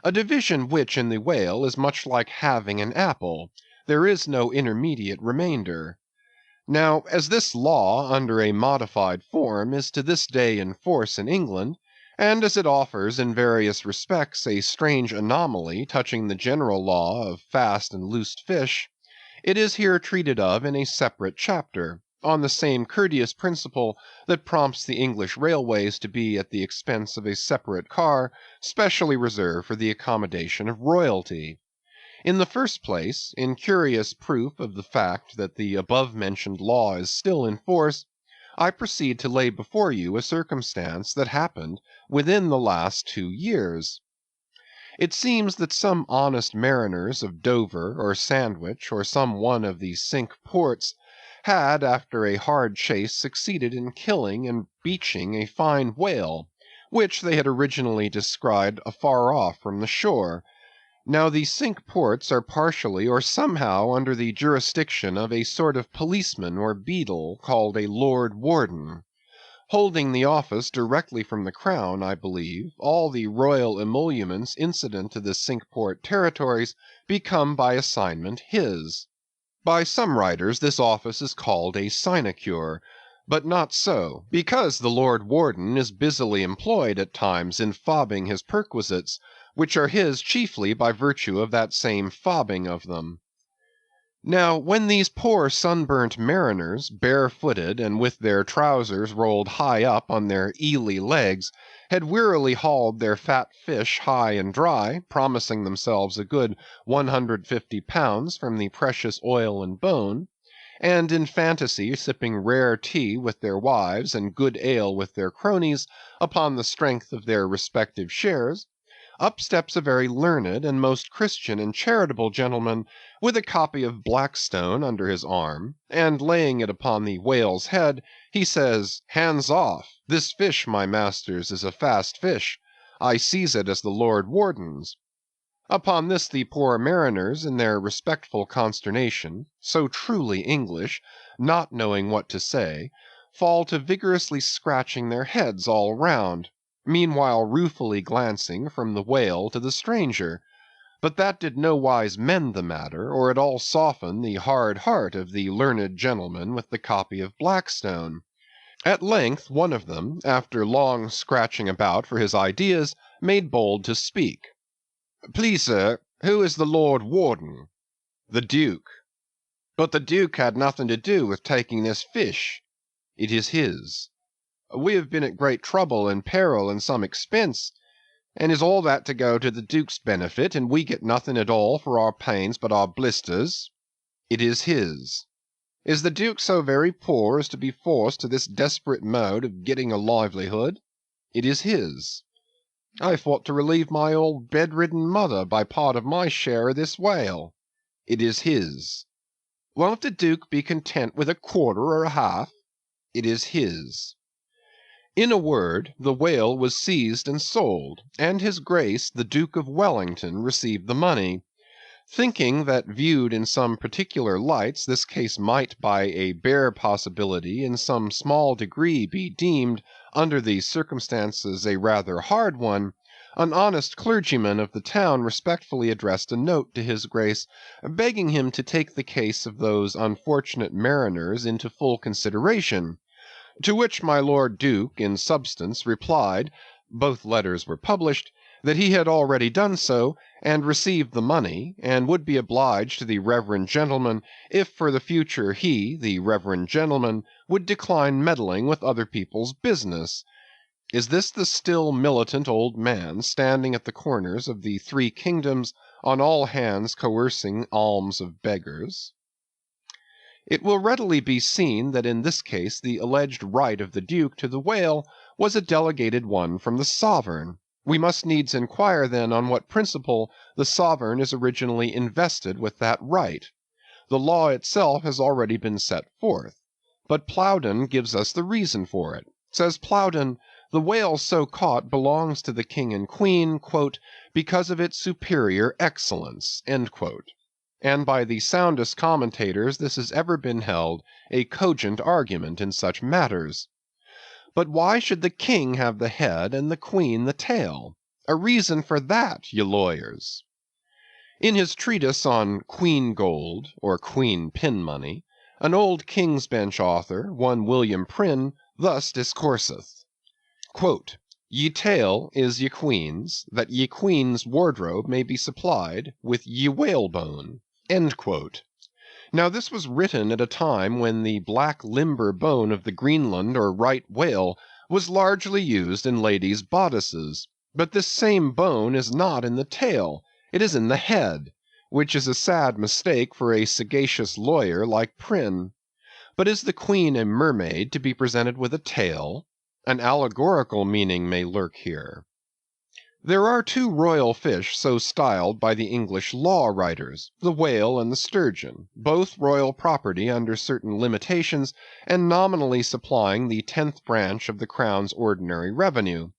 A division which in the whale is much like having an apple; there is no intermediate remainder. Now, as this law, under a modified form, is to this day in force in England, and as it offers in various respects a strange anomaly touching the general law of fast and loosed fish, it is here treated of in a separate chapter, on the same courteous principle that prompts the English railways to be at the expense of a separate car specially reserved for the accommodation of royalty. In the first place, in curious proof of the fact that the above-mentioned law is still in force, I proceed to lay before you a circumstance that happened within the last 2 years. It seems that some honest mariners of Dover or Sandwich, or some one of the Cinque Ports, had after a hard chase succeeded in killing and beaching a fine whale, which they had originally descried afar off from the shore. Now the Cinque Ports are partially or somehow under the jurisdiction of a sort of policeman or beadle called a Lord Warden. Holding the office directly from the crown, I believe, all the royal emoluments incident to the Cinque Port territories become by assignment his. By some writers this office is called a sinecure, but not so, because the Lord Warden is busily employed at times in fobbing his perquisites, which are his chiefly by virtue of that same fobbing of them. Now, when these poor sunburnt mariners, barefooted and with their trousers rolled high up on their eely legs, had wearily hauled their fat fish high and dry, promising themselves a good £150 from the precious oil and bone, and in fantasy sipping rare tea with their wives and good ale with their cronies, upon the strength of their respective shares, up steps a very learned and most Christian and charitable gentleman, with a copy of Blackstone under his arm, and laying it upon the whale's head, he says, "Hands off! This fish, my masters, is a fast fish. I seize it as the Lord Warden's." Upon this the poor mariners, in their respectful consternation, so truly English, not knowing what to say, fall to vigorously scratching their heads all round, meanwhile ruefully glancing from the whale to the stranger. But that did nowise mend the matter, or at all soften the hard heart of the learned gentleman with the copy of Blackstone. At length one of them, after long scratching about for his ideas, made bold to speak. "Please, sir, who is the Lord Warden?" "The Duke." "But the Duke had nothing to do with taking this fish." "It is his." "We have been at great trouble and peril and some expense, and is all that to go to the Duke's benefit, and we get nothing at all for our pains but our blisters?" "It is his." "Is the Duke so very poor as to be forced to this desperate mode of getting a livelihood?" "It is his." "I thought to relieve my old bedridden mother by part of my share of this whale." "It is his." "Won't the Duke be content with a quarter or a half?" "It is his." In a word, the whale was seized and sold, and his Grace the Duke of Wellington received the money. Thinking that viewed in some particular lights this case might by a bare possibility in some small degree be deemed, under these circumstances, a rather hard one, an honest clergyman of the town respectfully addressed a note to his Grace, begging him to take the case of those unfortunate mariners into full consideration; to which my Lord Duke in substance replied (both letters were published) that he had already done so, and received the money, and would be obliged to the reverend gentleman if for the future he, the reverend gentleman, would decline meddling with other people's business. Is this the still militant old man standing at the corners of the three kingdoms, on all hands coercing alms of beggars? It will readily be seen that in this case the alleged right of the Duke to the whale was a delegated one from the sovereign. We must needs inquire then on what principle the sovereign is originally invested with that right. The law itself has already been set forth, but Plowden gives us the reason for it, Says Plowden, the whale so caught belongs to the king and queen, "because of its superior excellence," and by the soundest commentators this has ever been held a cogent argument in such matters. But why should the king have the head and the queen the tail? A reason for that, ye lawyers. In his treatise on Queen Gold, or Queen Pin Money, an old King's Bench author, one William Prynne, thus discourseth: "Ye tail is ye queen's, that ye queen's wardrobe may be supplied with ye whalebone." Now this was written at a time when the black limber bone of the Greenland or right whale was largely used in ladies' bodices, but this same bone is not in the tail, it is in the head, which is a sad mistake for a sagacious lawyer like Prynne. But is the queen a mermaid to be presented with a tail? An allegorical meaning may lurk here. There are two royal fish so styled by the English law writers, the whale and the sturgeon, both royal property under certain limitations, and nominally supplying the 10th branch of the crown's ordinary revenue.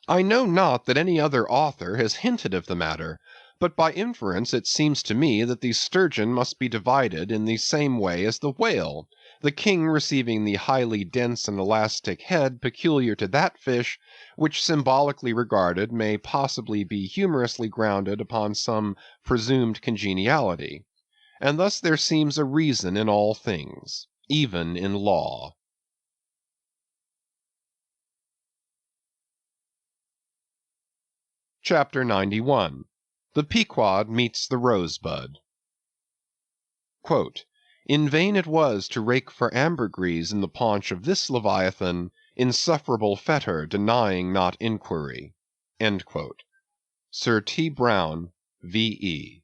I know not that any other author has hinted of the matter, but by inference it seems to me that the sturgeon must be divided in the same way as the whale, the king receiving the highly dense and elastic head peculiar to that fish, which symbolically regarded may possibly be humorously grounded upon some presumed congeniality. And thus there seems a reason in all things, even in law. Chapter 91. The Pequod Meets the Rosebud. "In vain it was to rake for ambergris in the paunch of this leviathan, insufferable fetter denying not inquiry." Sir T. Brown, V.E.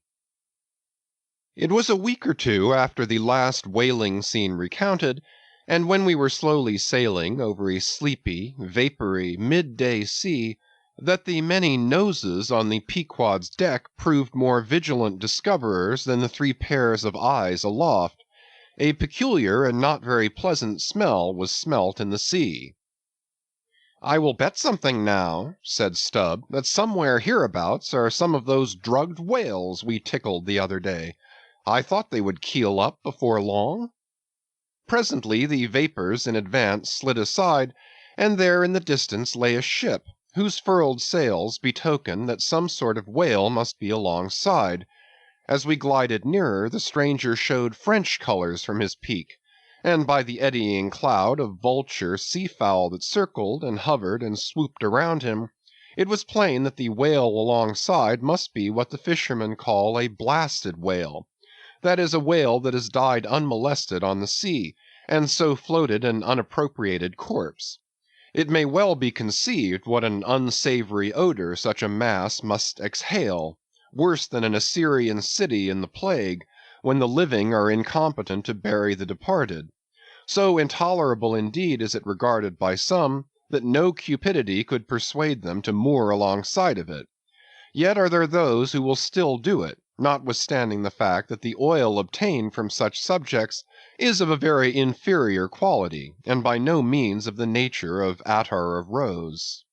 It was a week or two after the last whaling scene recounted, and when we were slowly sailing over a sleepy, vapory, midday sea, that the many noses on the Pequod's deck proved more vigilant discoverers than the 3 pairs of eyes aloft. A peculiar and not very pleasant smell was smelt in the sea. "I will bet something now," said Stubb, "that somewhere hereabouts are some of those drugged whales we tickled the other day. I thought they would keel up before long." Presently the vapors in advance slid aside, and there in the distance lay a ship, whose furled sails betokened that some sort of whale must be alongside. As we glided nearer, the stranger showed French colors from his peak, and by the eddying cloud of vulture sea-fowl that circled, and hovered, and swooped around him, it was plain that the whale alongside must be what the fishermen call a blasted whale; that is, a whale that has died unmolested on the sea, and so floated an unappropriated corpse. It may well be conceived what an unsavory odor such a mass must exhale, worse than an Assyrian city in the plague, when the living are incompetent to bury the departed. So intolerable indeed is it regarded by some, that no cupidity could persuade them to moor alongside of it. Yet are there those who will still do it, notwithstanding the fact that the oil obtained from such subjects is of a very inferior quality, and by no means of the nature of attar of rose.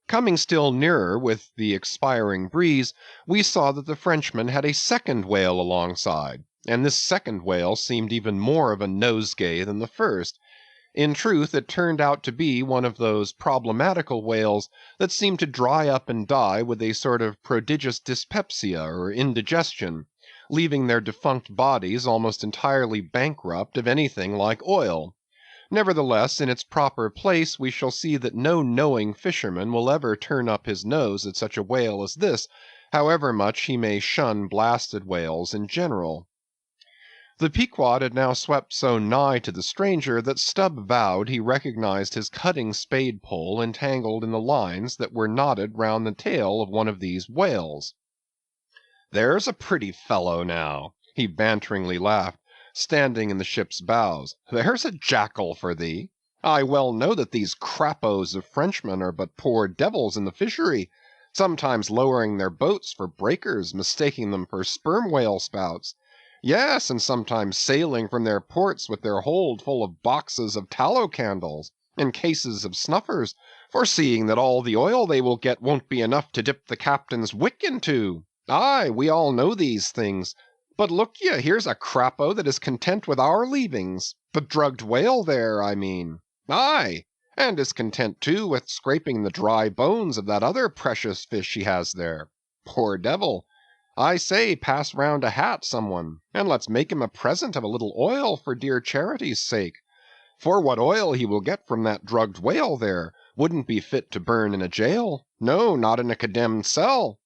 Coming still nearer with the expiring breeze, we saw that the Frenchman had a second whale alongside, and this second whale seemed even more of a nosegay than the first. In truth, it turned out to be one of those problematical whales that seem to dry up and die with a sort of prodigious dyspepsia or indigestion, leaving their defunct bodies almost entirely bankrupt of anything like oil. Nevertheless, in its proper place we shall see that no knowing fisherman will ever turn up his nose at such a whale as this, however much he may shun blasted whales in general. The Pequod had now swept so nigh to the stranger that Stubb vowed he recognized his cutting spade pole entangled in the lines that were knotted round the tail of one of these whales. "There's a pretty fellow now," he banteringly laughed, standing in the ship's bows. "There's a jackal for thee. I well know that these crappos of Frenchmen are but poor devils in the fishery, sometimes lowering their boats for breakers, mistaking them for sperm whale spouts. Yes, and sometimes sailing from their ports with their hold full of boxes of tallow candles. and cases of snuffers, foreseeing that all the oil they will get won't be enough to dip the captain's wick into. Aye, we all know these things. But look ye, here's a crapo that is content with our leavings, the drugged whale there, I mean. Aye, and is content too with scraping the dry bones of that other precious fish he has there. Poor devil! I say, pass round a hat, someone, and let's make him a present of a little oil for dear charity's sake. For what oil he will get from that drugged whale there wouldn't be fit to burn in a jail, no, not in a condemned cell.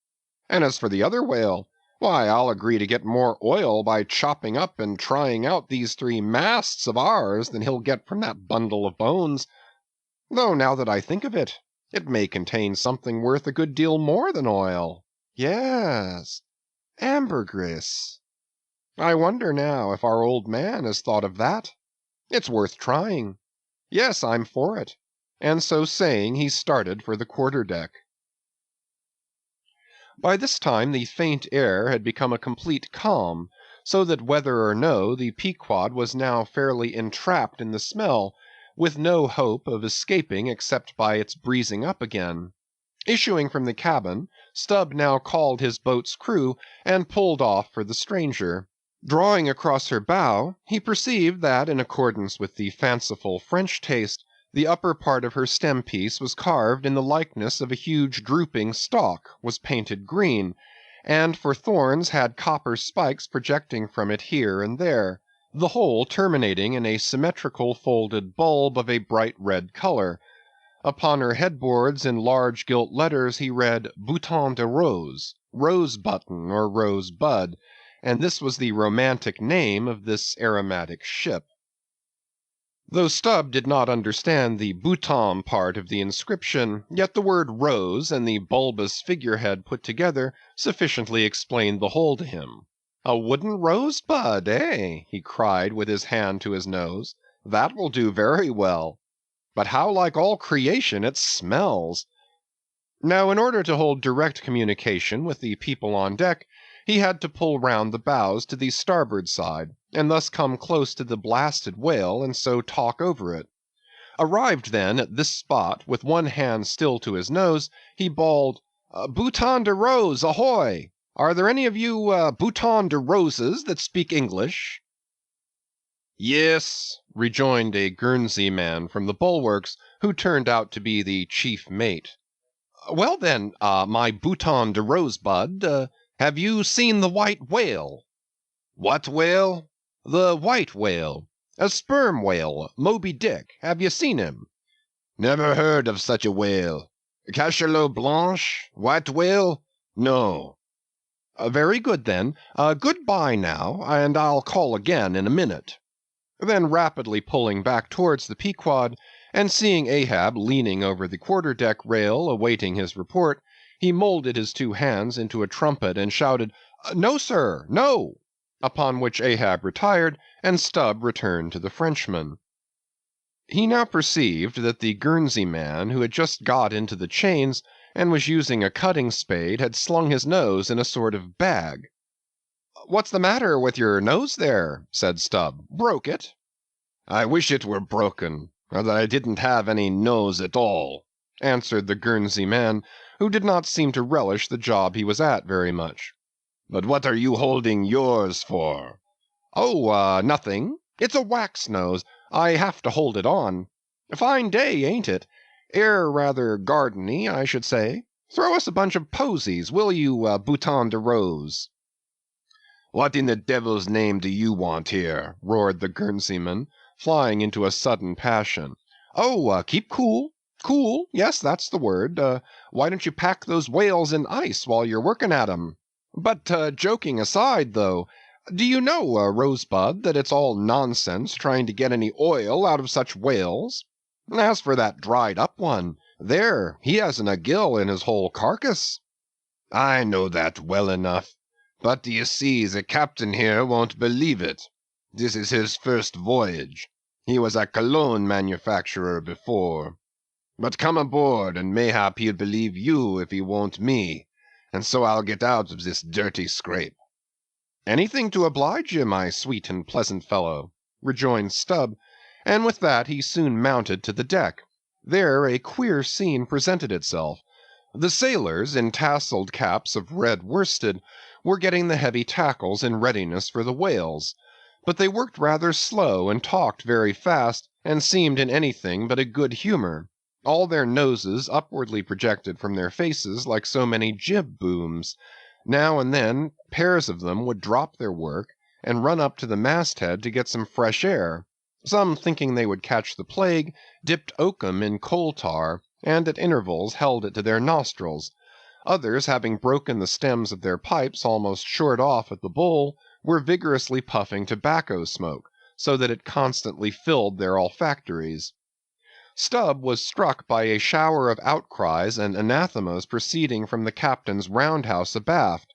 And as for the other whale, why, I'll agree to get more oil by chopping up and trying out these 3 masts of ours than he'll get from that bundle of bones. Though now that I think of it, it may contain something worth a good deal more than oil. Yes, ambergris. I wonder now if our old man has thought of that. It's worth trying. Yes, I'm for it. And so saying, he started for the quarter-deck. By this time the faint air had become a complete calm, so that whether or no the Pequod was now fairly entrapped in the smell, with no hope of escaping except by its breezing up again. Issuing from the cabin, Stubb now called his boat's crew and pulled off for the stranger. Drawing across her bow, he perceived that, in accordance with the fanciful French taste, the upper part of her stem-piece was carved in the likeness of a huge drooping stalk, was painted green, and for thorns had copper spikes projecting from it here and there, the whole terminating in a symmetrical folded bulb of a bright red color. Upon her headboards in large gilt letters he read Bouton de Rose, rose button or rose bud, and this was the romantic name of this aromatic ship. Though Stubb did not understand the bouton part of the inscription, yet the word rose and the bulbous figurehead put together sufficiently explained the whole to him. A wooden rosebud, eh? He cried with his hand to his nose. That will do very well. But how like all creation it smells! Now, in order to hold direct communication with the people on deck, he had to pull round the bows to the starboard side, and thus come close to the blasted whale, and so talk over it. Arrived then at this spot, with one hand still to his nose, he bawled, Bouton de Rose, ahoy! Are there any of you Bouton de Roses that speak English? Yes, rejoined a Guernsey man from the bulwarks, who turned out to be the chief mate. Well then, my Bouton de Rosebud, have you seen the white whale? What whale? The white whale. A sperm whale, Moby Dick. Have you seen him? Never heard of such a whale. Cachalot Blanche? White whale? No. Very good then. Goodbye now, and I'll call again in a minute. Then rapidly pulling back towards the Pequod, and seeing Ahab leaning over the quarter-deck rail awaiting his report, he moulded his 2 hands into a trumpet and shouted, No, sir, no! Upon which Ahab retired, and Stubb returned to the Frenchman. He now perceived that the Guernsey man, who had just got into the chains, and was using a cutting spade, had slung his nose in a sort of bag. What's the matter with your nose there? Said Stubb. Broke it? I wish it were broken, or that I didn't have any nose at all, answered the Guernsey man, who did not seem to relish the job he was at very much. But what are you holding yours for? Oh, nothing. It's a wax nose. I have to hold it on. Fine day, ain't it? Air rather gardeny, I should say. Throw us a bunch of posies, will you, Bouton de Rose? What in the devil's name do you want here? Roared the Guernseyman, flying into a sudden passion. Oh, keep cool. Cool, yes, that's the word. Why don't you pack those whales in ice while you're working at 'em? But, joking aside, though, do you know, Rosebud, that it's all nonsense trying to get any oil out of such whales? As for that dried-up one, there, he hasn't a gill in his whole carcass. I know that well enough, but d'ye see, the captain here won't believe it. This is his first voyage. He was a cologne manufacturer before. But come aboard, and mayhap he'll believe you if he won't me, and so I'll get out of this dirty scrape. Anything to oblige you, my sweet and pleasant fellow, rejoined Stubb, and with that he soon mounted to the deck. There a queer scene presented itself. The sailors, in tasseled caps of red worsted, were getting the heavy tackles in readiness for the whales. But they worked rather slow and talked very fast, and seemed in anything but a good humor, all their noses upwardly projected from their faces like so many jib booms. Now and then pairs of them would drop their work and run up to the masthead to get some fresh air. Some, thinking they would catch the plague, dipped oakum in coal tar, and at intervals held it to their nostrils. Others, having broken the stems of their pipes almost short off at the bowl, were vigorously puffing tobacco smoke, so that it constantly filled their olfactories. Stubb was struck by a shower of outcries and anathemas proceeding from the captain's roundhouse abaft,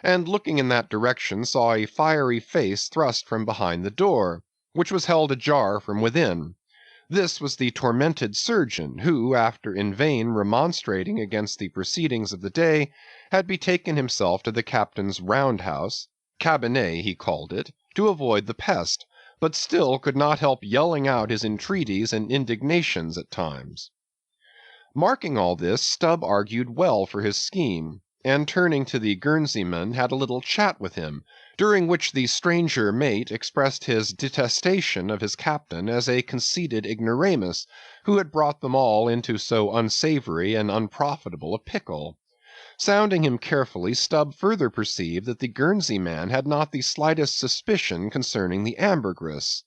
and looking in that direction saw a fiery face thrust from behind the door, which was held ajar from within. This was the tormented surgeon, who, after in vain remonstrating against the proceedings of the day, had betaken himself to the captain's roundhouse, cabinet he called it, to avoid the pest, but still could not help yelling out his entreaties and indignations at times. Marking all this, Stubb argued well for his scheme, and turning to the Guernseyman had a little chat with him, during which the stranger mate expressed his detestation of his captain as a conceited ignoramus, who had brought them all into so unsavory and unprofitable a pickle. Sounding him carefully, Stubb further perceived that the Guernseyman had not the slightest suspicion concerning the ambergris.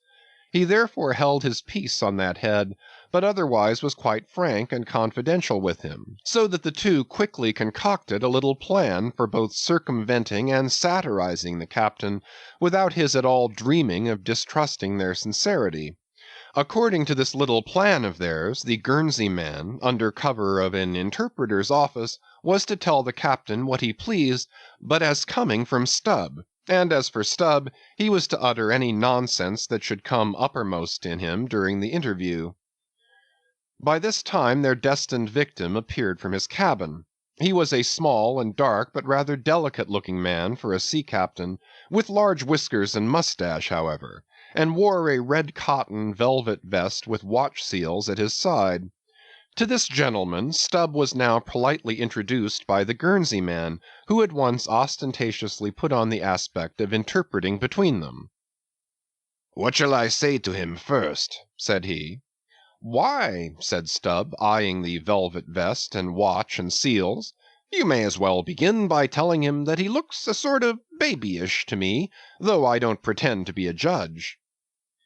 He therefore held his peace on that head, but otherwise was quite frank and confidential with him, so that the two quickly concocted a little plan for both circumventing and satirizing the captain, without his at all dreaming of distrusting their sincerity. According to this little plan of theirs, the Guernseyman, under cover of an interpreter's office, was to tell the captain what he pleased, but as coming from Stubb, and as for Stubb, he was to utter any nonsense that should come uppermost in him during the interview. By this time their destined victim appeared from his cabin. He was a small and dark but rather delicate-looking man for a sea captain, with large whiskers and mustache, however, and wore a red cotton velvet vest with watch seals at his side. To this gentleman Stubb was now politely introduced by the Guernseyman, who at once ostentatiously put on the aspect of interpreting between them. "What shall I say to him first?" said he. "Why," said Stubb, eyeing the velvet vest and watch and seals, "you may as well begin by telling him that he looks a sort of babyish to me, though I don't pretend to be a judge."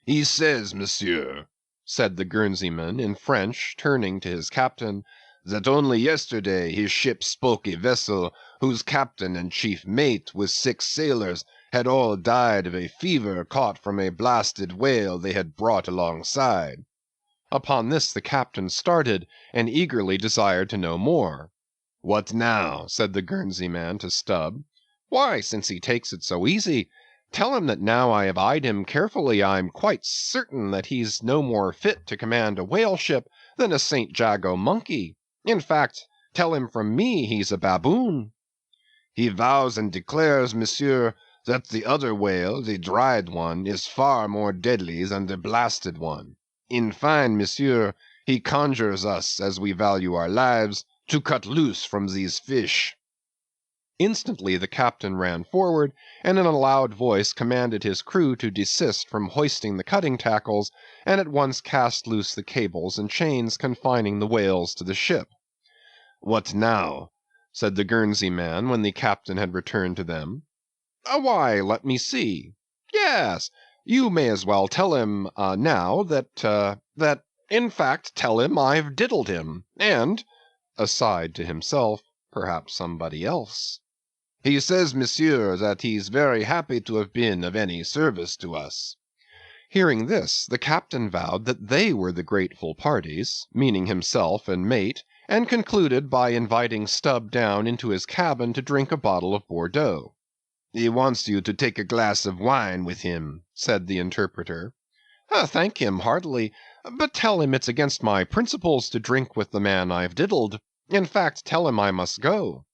"He says, monsieur," said the Guernseyman in French, turning to his captain, "that only yesterday his ship spoke a vessel whose captain and chief mate, with 6 sailors, had all died of a fever caught from a blasted whale they had brought alongside." Upon this the captain started, and eagerly desired to know more. "What now?" said the Guernseyman to Stubb. "Why, since he takes it so easy, tell him that now I have eyed him carefully, I'm quite certain that he's no more fit to command a whale ship than a St. Jago monkey. In fact, tell him from me he's a baboon." "He vows and declares, monsieur, that the other whale, the dried one, is far more deadly than the blasted one. In fine, monsieur, he conjures us, as we value our lives, to cut loose from these fish." Instantly the captain ran forward, and in a loud voice commanded his crew to desist from hoisting the cutting tackles, and at once cast loose the cables and chains confining the whales to the ship. "What now?" said the Guernseyman when the captain had returned to them. "Why, let me see. Yes, you may as well tell him now that, in fact, tell him I've diddled him, and," aside to himself, "perhaps somebody else." "He says, monsieur, that he's very happy to have been of any service to us." Hearing this, the captain vowed that they were the grateful parties, meaning himself and mate, and concluded by inviting Stubb down into his cabin to drink a bottle of Bordeaux. "He wants you to take a glass of wine with him," said the interpreter. "Thank him heartily, but tell him it's against my principles to drink with the man I've diddled. In fact, tell him I must go."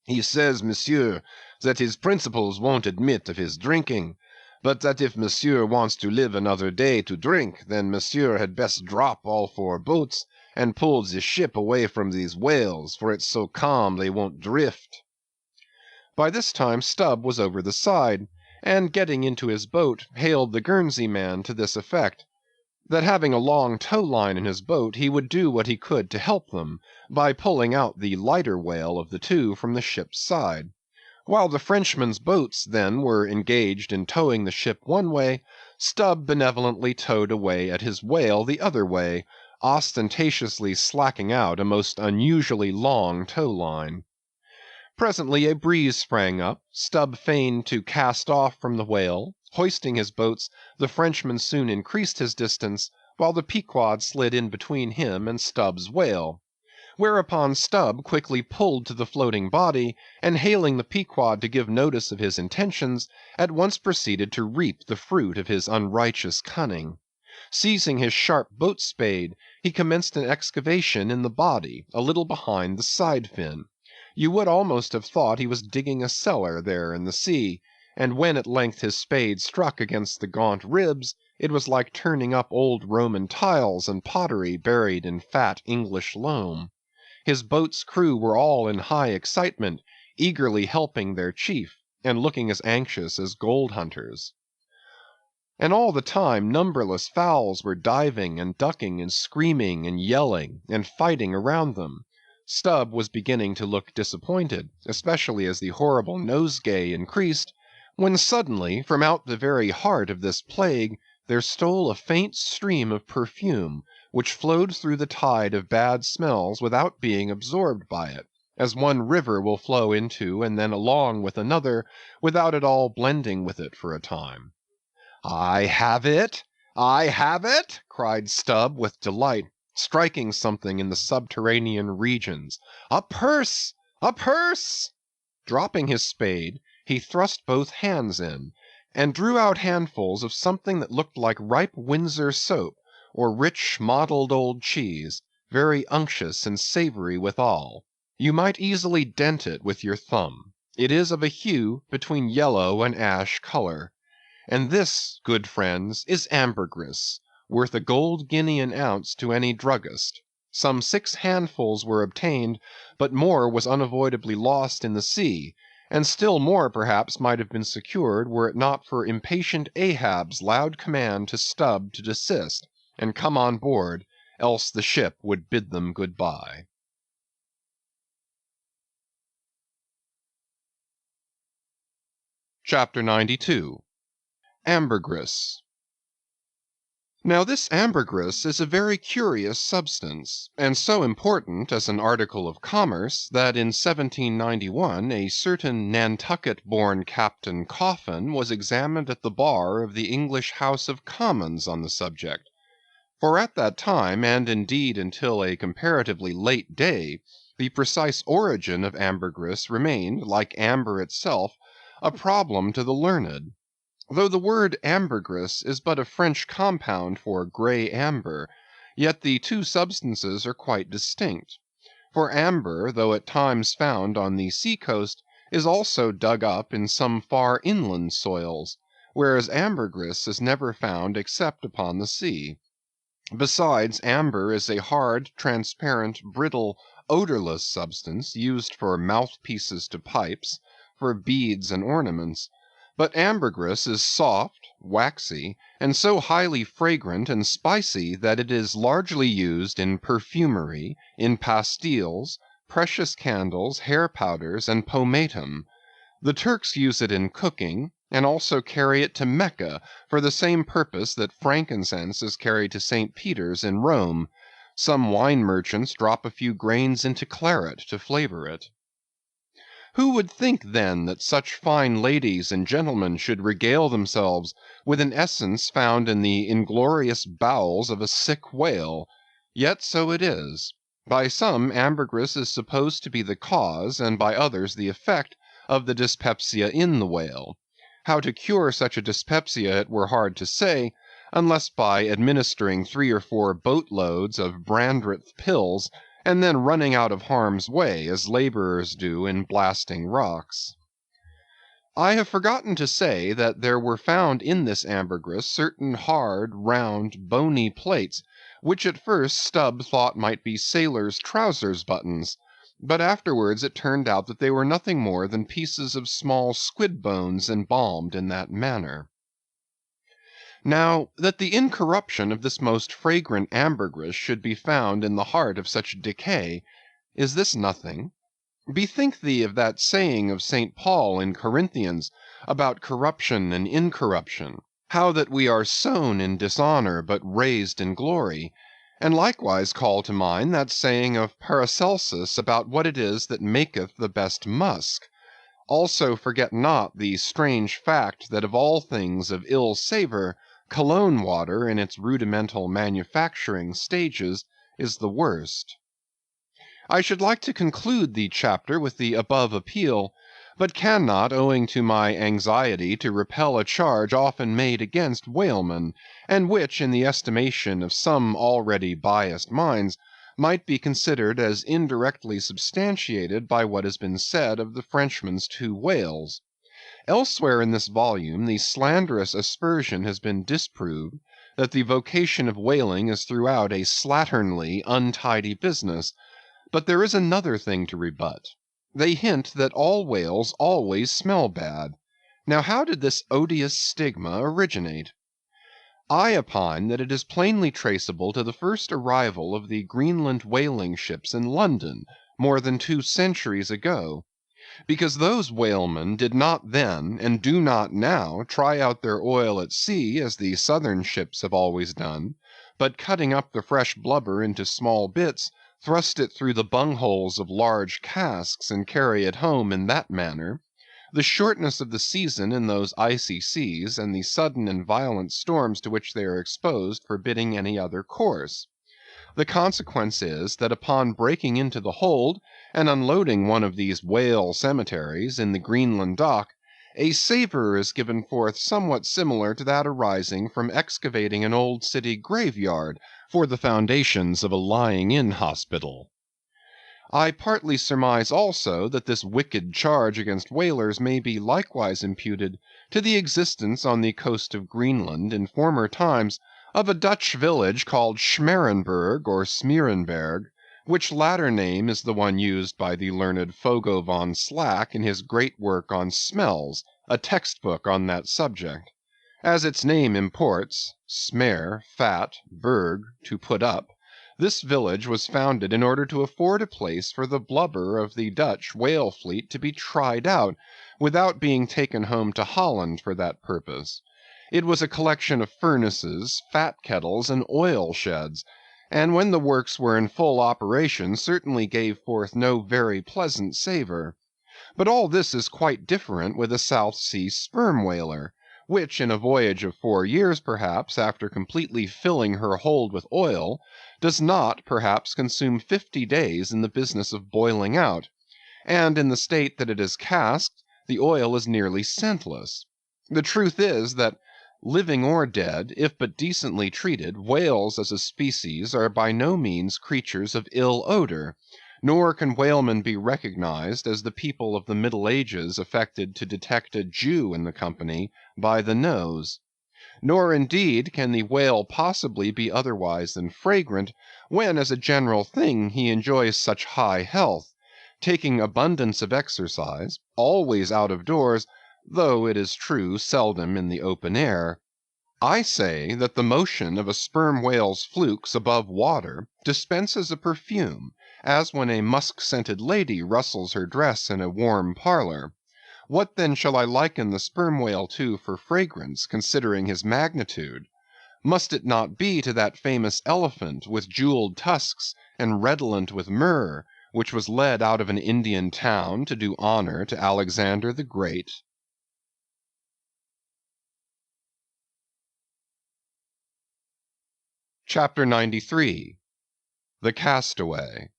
"He says, monsieur, that his principles won't admit of his drinking, but that if Monsieur wants to live another day to drink, then Monsieur had best drop all 4 boats and pull the ship away from these whales, for it's so calm they won't drift." By this time Stubb was over the side, and getting into his boat, hailed the Guernsey man to this effect: that having a long tow line in his boat, he would do what he could to help them, by pulling out the lighter whale of the 2 from the ship's side. While the Frenchmen's boats, then, were engaged in towing the ship one way, Stubb benevolently towed away at his whale the other way, ostentatiously slacking out a most unusually long tow line. Presently a breeze sprang up, Stubb feigned to cast off from the whale; hoisting his boats, the Frenchman soon increased his distance, while the Pequod slid in between him and Stubb's whale. Whereupon Stubb quickly pulled to the floating body, and hailing the Pequod to give notice of his intentions, at once proceeded to reap the fruit of his unrighteous cunning. Seizing his sharp boat spade, he commenced an excavation in the body, a little behind the side fin. You would almost have thought he was digging a cellar there in the sea, and when at length his spade struck against the gaunt ribs, it was like turning up old Roman tiles and pottery buried in fat English loam. His boat's crew were all in high excitement, eagerly helping their chief, and looking as anxious as gold hunters. And all the time numberless fowls were diving and ducking and screaming and yelling and fighting around them. Stubb was beginning to look disappointed, especially as the horrible nosegay increased, when suddenly, from out the very heart of this plague, there stole a faint stream of perfume, which flowed through the tide of bad smells without being absorbed by it, as one river will flow into and then along with another, without at all blending with it for a time. "I have it! I have it!" cried Stubb with delight, striking something in the subterranean regions. "A purse! A purse!" Dropping his spade, he thrust both hands in, and drew out handfuls of something that looked like ripe Windsor soap, or rich mottled old cheese, very unctuous and savory withal. You might easily dent it with your thumb. It is of a hue between yellow and ash color. And this, good friends, is ambergris, worth a gold guinea an ounce to any druggist. Some 6 handfuls were obtained, but more was unavoidably lost in the sea, and still more perhaps might have been secured were it not for impatient Ahab's loud command to Stubb to desist, and come on board, else the ship would bid them good-bye. Chapter 92. Ambergris. Now this ambergris is a very curious substance, and so important as an article of commerce, that in 1791 a certain Nantucket-born Captain Coffin was examined at the bar of the English House of Commons on the subject. For at that time, and indeed until a comparatively late day, the precise origin of ambergris remained, like amber itself, a problem to the learned. Though the word ambergris is but a French compound for grey amber, yet the 2 substances are quite distinct. For amber, though at times found on the sea-coast, is also dug up in some far inland soils, whereas ambergris is never found except upon the sea. Besides, amber is a hard, transparent, brittle, odorless substance, used for mouthpieces to pipes, for beads and ornaments. But ambergris is soft, waxy, and so highly fragrant and spicy that it is largely used in perfumery, in pastilles, precious candles, hair powders, and pomatum. The Turks use it in cooking, and also carry it to Mecca for the same purpose that frankincense is carried to St. Peter's in Rome. Some wine merchants drop a few grains into claret to flavor it. Who would think then that such fine ladies and gentlemen should regale themselves with an essence found in the inglorious bowels of a sick whale? Yet so it is. By some ambergris is supposed to be the cause, and by others the effect, of the dyspepsia in the whale. How to cure such a dyspepsia it were hard to say, unless by administering 3 or 4 boat-loads of Brandreth pills, and then running out of harm's way, as laborers do in blasting rocks. I have forgotten to say that there were found in this ambergris certain hard, round, bony plates, which at first Stubb thought might be sailors' trousers buttons, but afterwards it turned out that they were nothing more than pieces of small squid bones embalmed in that manner. Now, that the incorruption of this most fragrant ambergris should be found in the heart of such decay, is this nothing? Bethink thee of that saying of St. Paul in Corinthians about corruption and incorruption, how that we are sown in dishonor but raised in glory, and likewise call to mind that saying of Paracelsus about what it is that maketh the best musk. Also forget not the strange fact that of all things of ill savor, cologne water in its rudimental manufacturing stages is the worst. I should like to conclude the chapter with the above appeal, but cannot owing to my anxiety to repel a charge often made against whalemen, and which in the estimation of some already biased minds might be considered as indirectly substantiated by what has been said of the Frenchman's 2 whales. Elsewhere in this volume the slanderous aspersion has been disproved that the vocation of whaling is throughout a slatternly, untidy business. But there is another thing to rebut. They hint that all whales always smell bad. Now how did this odious stigma originate? I opine that it is plainly traceable to the first arrival of the Greenland whaling ships in London, more than 2 centuries ago, because those whalemen did not then, and do not now, try out their oil at sea as the southern ships have always done, but cutting up the fresh blubber into small bits, thrust it through the bungholes of large casks, and carry it home in that manner. The shortness of the season in those icy seas, and the sudden and violent storms to which they are exposed, forbidding any other course. The consequence is, that upon breaking into the hold, and unloading one of these whale cemeteries in the Greenland dock, a savor is given forth somewhat similar to that arising from excavating an old city graveyard for the foundations of a lying-in hospital. I partly surmise also that this wicked charge against whalers may be likewise imputed to the existence on the coast of Greenland in former times of a Dutch village called Schmerenberg or Smeerenberg, which latter name is the one used by the learned Fogo von Slack in his great work on Smells, a textbook on that subject. As its name imports, smer, fat, berg, to put up, this village was founded in order to afford a place for the blubber of the Dutch whale fleet to be tried out, without being taken home to Holland for that purpose. It was a collection of furnaces, fat kettles, and oil sheds, and when the works were in full operation certainly gave forth no very pleasant savor. But all this is quite different with a South Sea sperm whaler, which in a voyage of 4 years perhaps, after completely filling her hold with oil, does not perhaps consume 50 days in the business of boiling out, and in the state that it is casked, the oil is nearly scentless. The truth is, that living or dead, if but decently treated, whales as a species are by no means creatures of ill odor, nor can whalemen be recognized as the people of the Middle Ages affected to detect a Jew in the company by the nose. Nor indeed can the whale possibly be otherwise than fragrant, when as a general thing he enjoys such high health, taking abundance of exercise, always out of doors, though it is true seldom in the open air. I say that the motion of a sperm whale's flukes above water dispenses a perfume, as when a musk-scented lady rustles her dress in a warm parlor. What then shall I liken the sperm whale to for fragrance, considering his magnitude? Must it not be to that famous elephant with jeweled tusks and redolent with myrrh, which was led out of an Indian town to do honor to Alexander the Great? Chapter 93. The Castaway.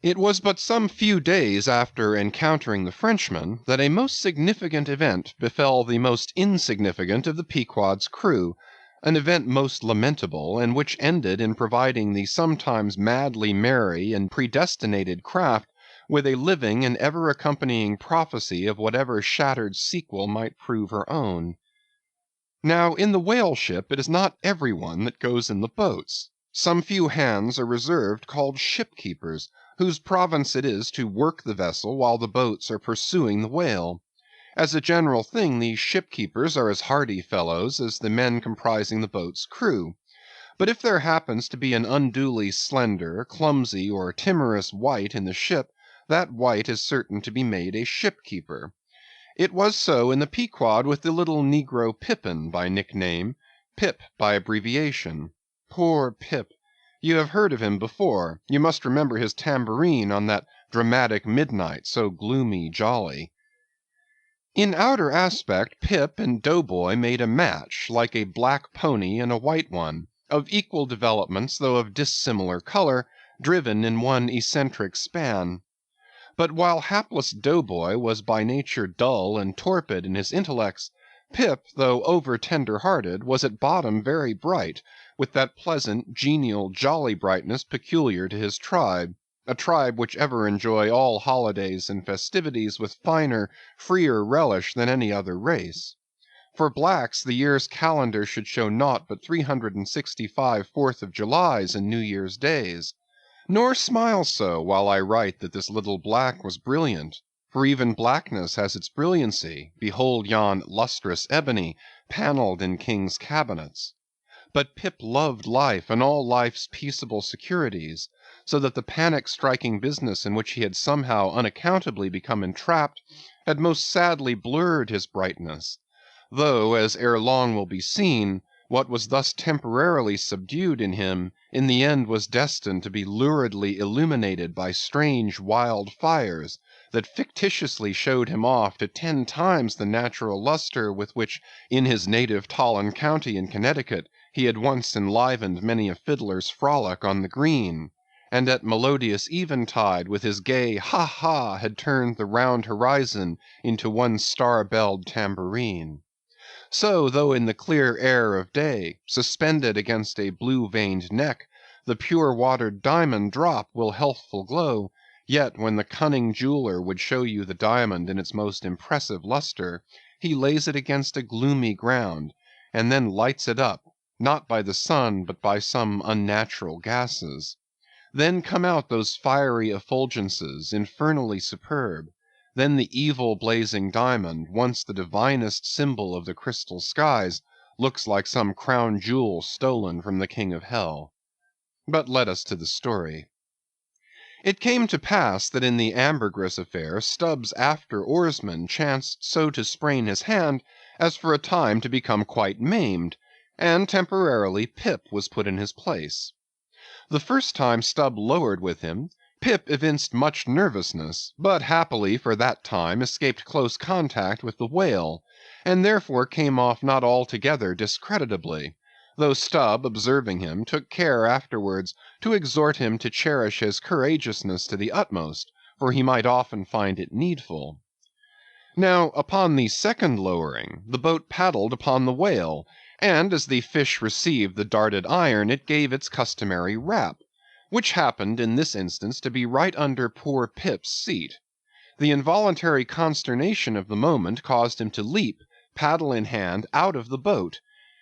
It was but some few days after encountering the Frenchman that a most significant event befell the most insignificant of the Pequod's crew, an event most lamentable, and which ended in providing the sometimes madly merry and predestinated craft with a living and ever-accompanying prophecy of whatever shattered sequel might prove her own. Now, in the whale ship it is not every one that goes in the boats. Some few hands are reserved called shipkeepers, whose province it is to work the vessel while the boats are pursuing the whale. As a general thing, these shipkeepers are as hardy fellows as the men comprising the boat's crew. But if there happens to be an unduly slender, clumsy, or timorous wight in the ship, that wight is certain to be made a shipkeeper. It was so in the Pequod with the little negro Pippin by nickname, Pip by abbreviation. Poor Pip! You have heard of him before. You must remember his tambourine on that dramatic midnight, so gloomy jolly. In outer aspect, Pip and Doughboy made a match, like a black pony and a white one, of equal developments though of dissimilar color, driven in one eccentric span. But while hapless Doughboy was by nature dull and torpid in his intellects, Pip, though over tender-hearted, was at bottom very bright, with that pleasant, genial, jolly brightness peculiar to his tribe, a tribe which ever enjoy all holidays and festivities with finer, freer relish than any other race. For blacks the year's calendar should show naught but 365 Fourth of Julys and New Year's days. Nor smile so while I write that this little black was brilliant, for even blackness has its brilliancy. Behold yon lustrous ebony, panelled in kings' cabinets. But Pip loved life and all life's peaceable securities, so that the panic-striking business in which he had somehow unaccountably become entrapped had most sadly blurred his brightness, though, as ere long will be seen, what was thus temporarily subdued in him, in the end was destined to be luridly illuminated by strange wild fires, that fictitiously showed him off to 10 times the natural luster with which, in his native Tolland County in Connecticut, he had once enlivened many a fiddler's frolic on the green, and at melodious eventide with his gay ha-ha had turned the round horizon into one star-belled tambourine. So, though in the clear air of day, suspended against a blue-veined neck, the pure-watered diamond drop will healthful glow, yet when the cunning jeweler would show you the diamond in its most impressive luster, he lays it against a gloomy ground, and then lights it up, not by the sun, but by some unnatural gases. Then come out those fiery effulgences, infernally superb. Then the evil blazing diamond, once the divinest symbol of the crystal skies, looks like some crown jewel stolen from the king of hell. But let us to the story. It came to pass that in the ambergris affair Stubb's after-oarsman chanced so to sprain his hand as for a time to become quite maimed, and temporarily Pip was put in his place. The first time Stubb lowered with him, Pip evinced much nervousness, but happily for that time escaped close contact with the whale, and therefore came off not altogether discreditably, though Stubb, observing him, took care afterwards to exhort him to cherish his courageousness to the utmost, for he might often find it needful. Now, upon the second lowering, the boat paddled upon the whale, and as the fish received the darted iron, it gave its customary rap, which happened in this instance to be right under poor Pip's seat. The involuntary consternation of the moment caused him to leap, paddle in hand, out of the boat,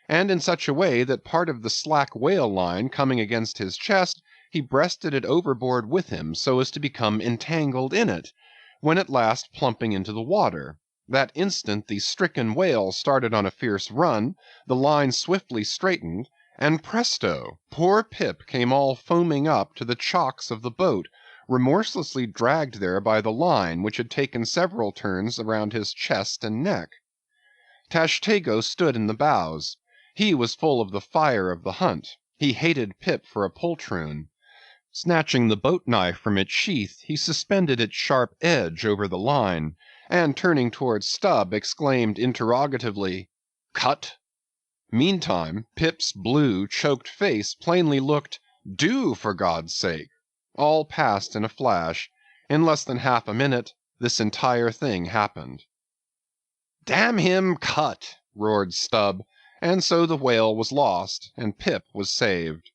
and in such a way that part of the slack whale line coming against his chest, he breasted it overboard with him so as to become entangled in it, when at last plumping into the water. That instant the stricken whale started on a fierce run, the line swiftly straightened, and presto! Poor Pip came all foaming up to the chocks of the boat, remorselessly dragged there by the line, which had taken several turns around his chest and neck. Tashtego stood in the bows. He was full of the fire of the hunt. He hated Pip for a poltroon. Snatching the boat knife from its sheath, he suspended its sharp edge over the line, and turning towards Stubb, exclaimed interrogatively, "Cut?" Meantime, Pip's blue, choked face plainly looked, "Do, for God's sake!" All passed in a flash. In less than half a minute, this entire thing happened. "Damn him, cut!" roared Stubb, and so the whale was lost, and Pip was saved.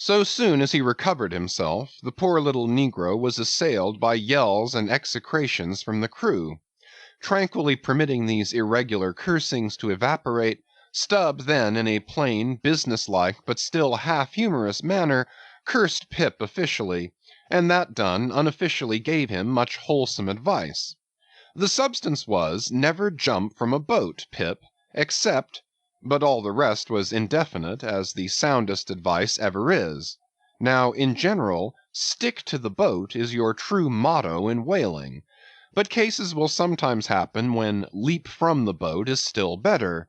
So soon as he recovered himself, the poor little negro was assailed by yells and execrations from the crew. Tranquilly permitting these irregular cursings to evaporate, Stubb then in a plain, businesslike, but still half-humorous manner, cursed Pip officially, and that done, unofficially gave him much wholesome advice. The substance was, never jump from a boat, Pip, except—but all the rest was indefinite, as the soundest advice ever is. Now, in general, stick to the boat is your true motto in whaling, but cases will sometimes happen when leap from the boat is still better.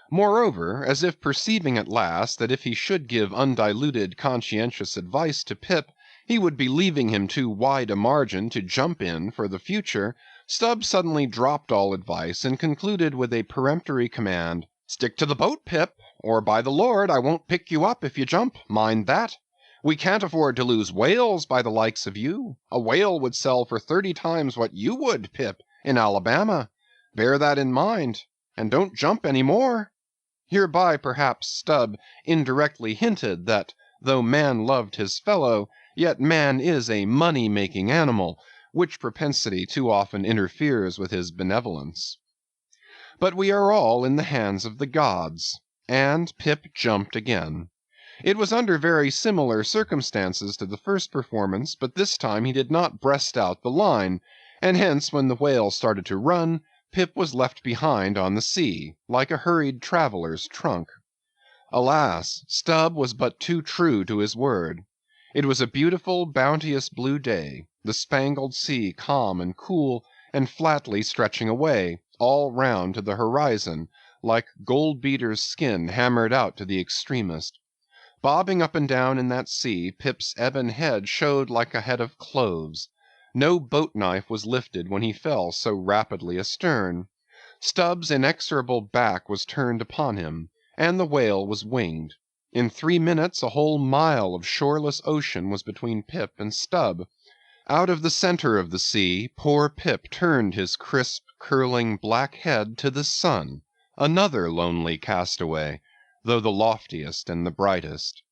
Moreover, as if perceiving at last that if he should give undiluted conscientious advice to Pip, he would be leaving him too wide a margin to jump in for the future, Stubb suddenly dropped all advice and concluded with a peremptory command, "Stick to the boat, Pip, or by the Lord I won't pick you up if you jump, mind that. We can't afford to lose whales by the likes of you. A whale would sell for 30 times what you would, Pip, in Alabama. Bear that in mind, and don't jump any more." Hereby perhaps Stubb indirectly hinted that though man loved his fellow, yet man is a money-making animal, which propensity too often interferes with his benevolence. But we are all in the hands of the gods, and Pip jumped again. It was under very similar circumstances to the first performance, but this time he did not breast out the line, and hence when the whale started to run, Pip was left behind on the sea, like a hurried traveller's trunk. Alas! Stubb was but too true to his word. It was a beautiful, bounteous blue day, the spangled sea calm and cool, and flatly stretching away, all round to the horizon, like gold-beater's skin hammered out to the extremest. Bobbing up and down in that sea, Pip's ebon head showed like a head of cloves. No boat-knife was lifted when he fell so rapidly astern. Stubb's inexorable back was turned upon him, and the whale was winged. In 3 minutes a whole mile of shoreless ocean was between Pip and Stubb. Out of the center of the sea, poor Pip turned his crisp, curling black head to the sun, another lonely castaway, though the loftiest and the brightest.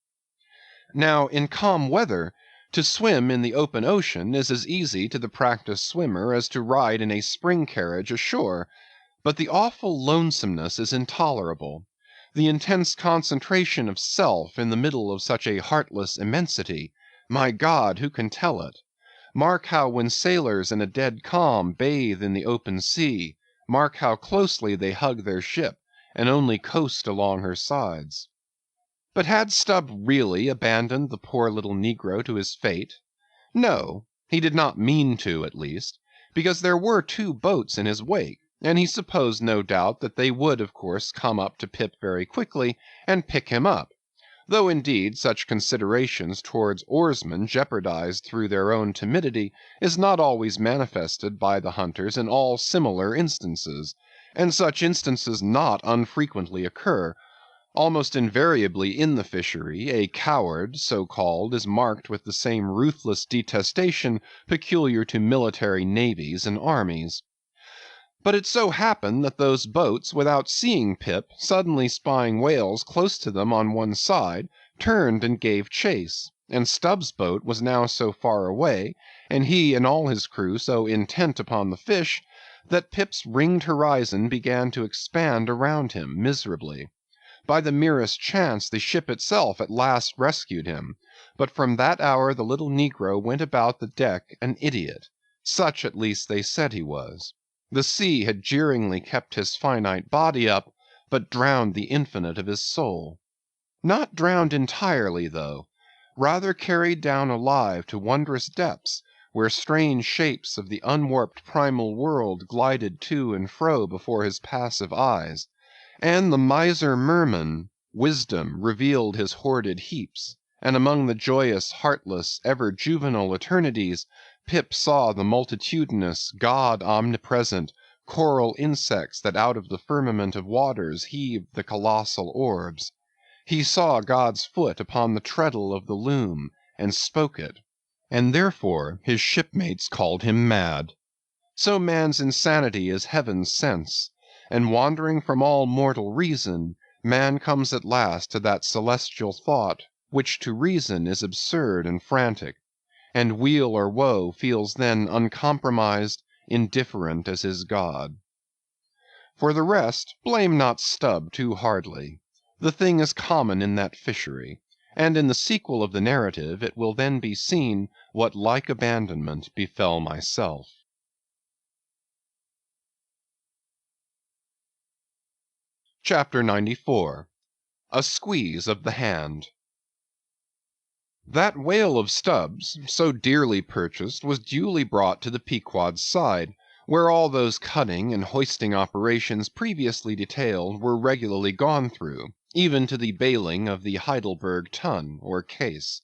Now, in calm weather, to swim in the open ocean is as easy to the practised swimmer as to ride in a spring carriage ashore, but the awful lonesomeness is intolerable. The intense concentration of self in the middle of such a heartless immensity, my God, who can tell it? Mark how when sailors in a dead calm bathe in the open sea, mark how closely they hug their ship, and only coast along her sides. But had Stubb really abandoned the poor little negro to his fate? No, he did not mean to, at least, because there were 2 boats in his wake, and he supposed no doubt that they would of course come up to Pip very quickly, and pick him up, though indeed such considerations towards oarsmen jeopardized through their own timidity is not always manifested by the hunters in all similar instances, and such instances not unfrequently occur. Almost invariably in the fishery, a coward, so called, is marked with the same ruthless detestation peculiar to military navies and armies. But it so happened that those boats, without seeing Pip, suddenly spying whales close to them on one side, turned and gave chase, and Stubb's boat was now so far away, and he and all his crew so intent upon the fish, that Pip's ringed horizon began to expand around him miserably. By the merest chance the ship itself at last rescued him, but from that hour the little negro went about the deck an idiot; such at least they said he was. The sea had jeeringly kept his finite body up, but drowned the infinite of his soul. Not drowned entirely, though; rather carried down alive to wondrous depths, where strange shapes of the unwarped primal world glided to and fro before his passive eyes, and the miser merman, Wisdom, revealed his hoarded heaps, and among the joyous, heartless, ever juvenile eternities, Pip saw the multitudinous, God omnipresent, coral insects that out of the firmament of waters heaved the colossal orbs. He saw God's foot upon the treadle of the loom, and spoke it, and therefore his shipmates called him mad. So man's insanity is heaven's sense, and wandering from all mortal reason, man comes at last to that celestial thought, which to reason is absurd and frantic, and weal or woe feels then uncompromised, indifferent as his God. For the rest, blame not Stubb too hardly. The thing is common in that fishery, and in the sequel of the narrative it will then be seen what like abandonment befell myself. Chapter 94. A Squeeze of the Hand. That whale of Stubb's, so dearly purchased, was duly brought to the Pequod's side, where all those cutting and hoisting operations previously detailed were regularly gone through, even to the bailing of the Heidelberg tun, or case.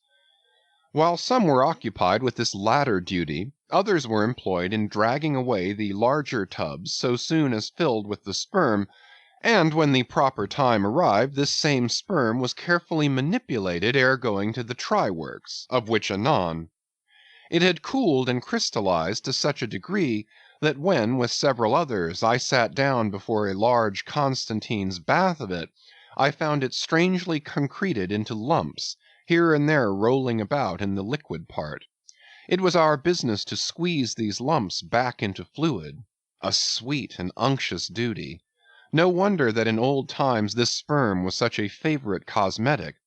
While some were occupied with this latter duty, others were employed in dragging away the larger tubs so soon as filled with the sperm, and when the proper time arrived, this same sperm was carefully manipulated ere going to the try works, of which anon. It had cooled and crystallized to such a degree that when, with several others, I sat down before a large Constantine's bath of it, I found it strangely concreted into lumps, here and there rolling about in the liquid part. It was our business to squeeze these lumps back into fluid. A sweet and unctuous duty. No wonder that in old times this sperm was such a favorite cosmetic,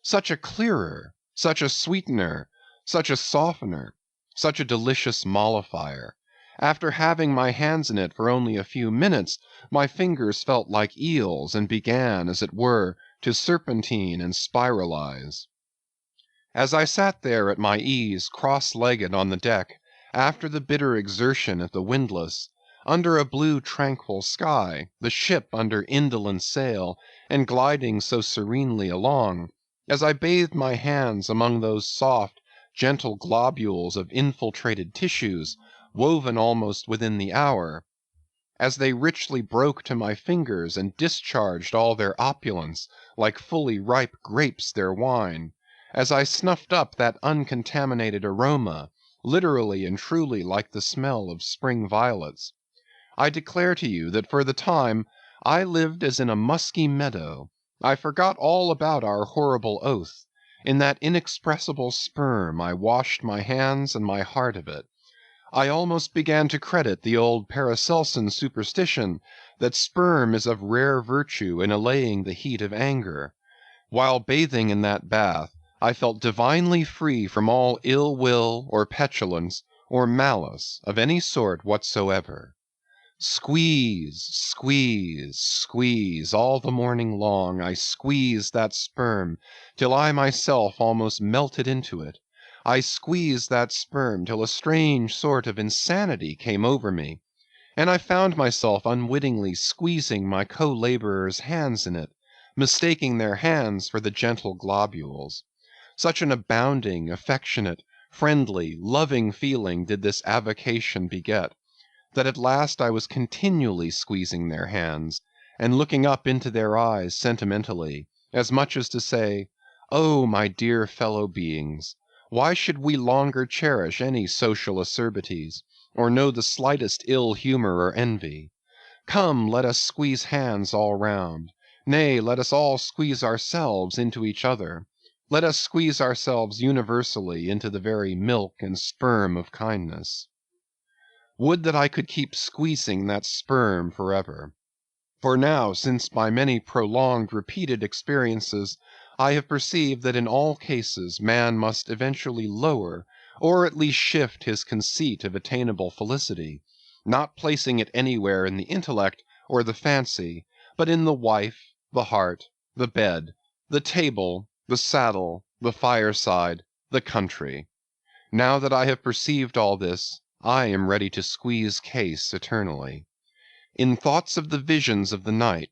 such a clearer, such a sweetener, such a softener, such a delicious mollifier. After having my hands in it for only a few minutes, my fingers felt like eels, and began, as it were, to serpentine and spiralize. As I sat there at my ease, cross-legged on the deck, after the bitter exertion at the windlass, under a blue tranquil sky, the ship under indolent sail, and gliding so serenely along, as I bathed my hands among those soft, gentle globules of infiltrated tissues, woven almost within the hour, as they richly broke to my fingers and discharged all their opulence, like fully ripe grapes their wine, as I snuffed up that uncontaminated aroma, literally and truly like the smell of spring violets, I declare to you that for the time I lived as in a musky meadow. I forgot all about our horrible oath. In that inexpressible sperm I washed my hands and my heart of it. I almost began to credit the old Paracelsan superstition that sperm is of rare virtue in allaying the heat of anger. While bathing in that bath, I felt divinely free from all ill will or petulance or malice of any sort whatsoever. Squeeze, squeeze, squeeze, all the morning long I squeezed that sperm till I myself almost melted into it. I squeezed that sperm till a strange sort of insanity came over me, and I found myself unwittingly squeezing my co-laborers' hands in it, mistaking their hands for the gentle globules. Such an abounding, affectionate, friendly, loving feeling did this avocation beget, that at last I was continually squeezing their hands, and looking up into their eyes sentimentally, as much as to say, "Oh, my dear fellow beings, why should we longer cherish any social acerbities, or know the slightest ill humor or envy? Come, let us squeeze hands all round; nay, let us all squeeze ourselves into each other. Let us squeeze ourselves universally into the very milk and sperm of kindness." Would that I could keep squeezing that sperm forever. For now, since by many prolonged, repeated experiences, I have perceived that in all cases man must eventually lower, or at least shift his conceit of attainable felicity, not placing it anywhere in the intellect or the fancy, but in the wife, the heart, the bed, the table, the saddle, the fireside, the country. Now that I have perceived all this, I am ready to squeeze Case eternally. In thoughts of the visions of the night,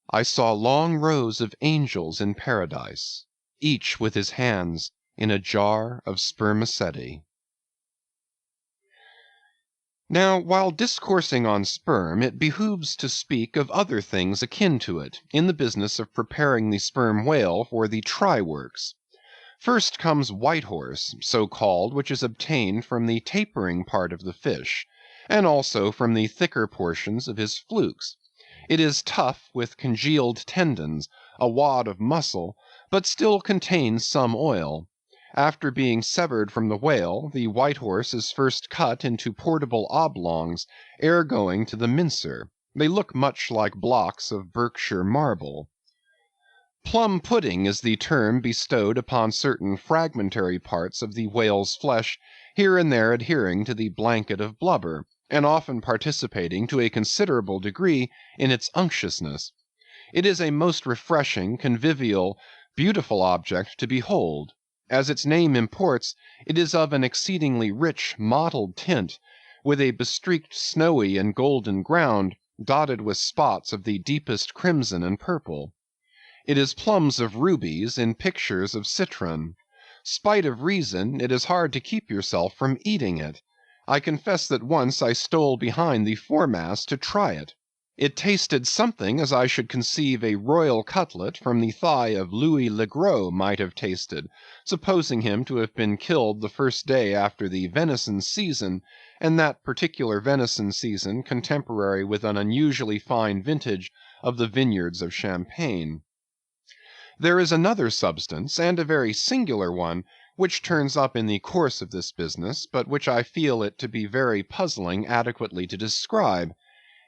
I saw long rows of angels in paradise, each with his hands in a jar of spermaceti. Now, while discoursing on sperm, it behooves to speak of other things akin to it, in the business of preparing the sperm whale for the try works. First comes white horse, so called, which is obtained from the tapering part of the fish, and also from the thicker portions of his flukes. It is tough with congealed tendons, a wad of muscle, but still contains some oil. After being severed from the whale, the white horse is first cut into portable oblongs, ere going to the mincer. They look much like blocks of Berkshire marble. Plum pudding is the term bestowed upon certain fragmentary parts of the whale's flesh, here and there adhering to the blanket of blubber, and often participating to a considerable degree in its unctuousness. It is a most refreshing, convivial, beautiful object to behold. As its name imports, it is of an exceedingly rich mottled tint, with a bestreaked snowy and golden ground, dotted with spots of the deepest crimson and purple. It is plums of rubies in pictures of citron. Spite of reason, it is hard to keep yourself from eating it. I confess that once I stole behind the foremast to try it. It tasted something as I should conceive a royal cutlet from the thigh of Louis le Gros might have tasted, supposing him to have been killed the first day after the venison season, and that particular venison season contemporary with an unusually fine vintage of the vineyards of Champagne. There is another substance, and a very singular one, which turns up in the course of this business, but which I feel it to be very puzzling adequately to describe.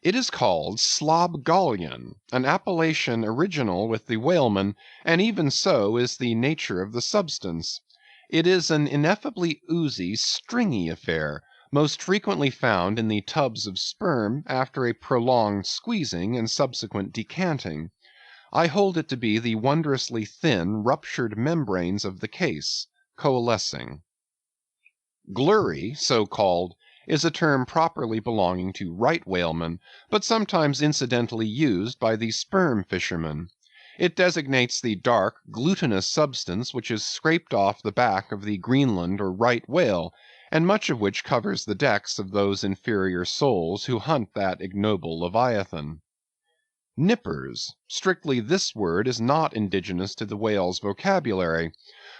It is called slobgollion, an appellation original with the whalemen, and even so is the nature of the substance. It is an ineffably oozy, stringy affair, most frequently found in the tubs of sperm after a prolonged squeezing and subsequent decanting. I hold it to be the wondrously thin, ruptured membranes of the case, coalescing. Glurry, so called, is a term properly belonging to right whalemen, but sometimes incidentally used by the sperm fishermen. It designates the dark, glutinous substance which is scraped off the back of the Greenland or right whale, and much of which covers the decks of those inferior souls who hunt that ignoble leviathan. Nippers. Strictly this word is not indigenous to the whale's vocabulary,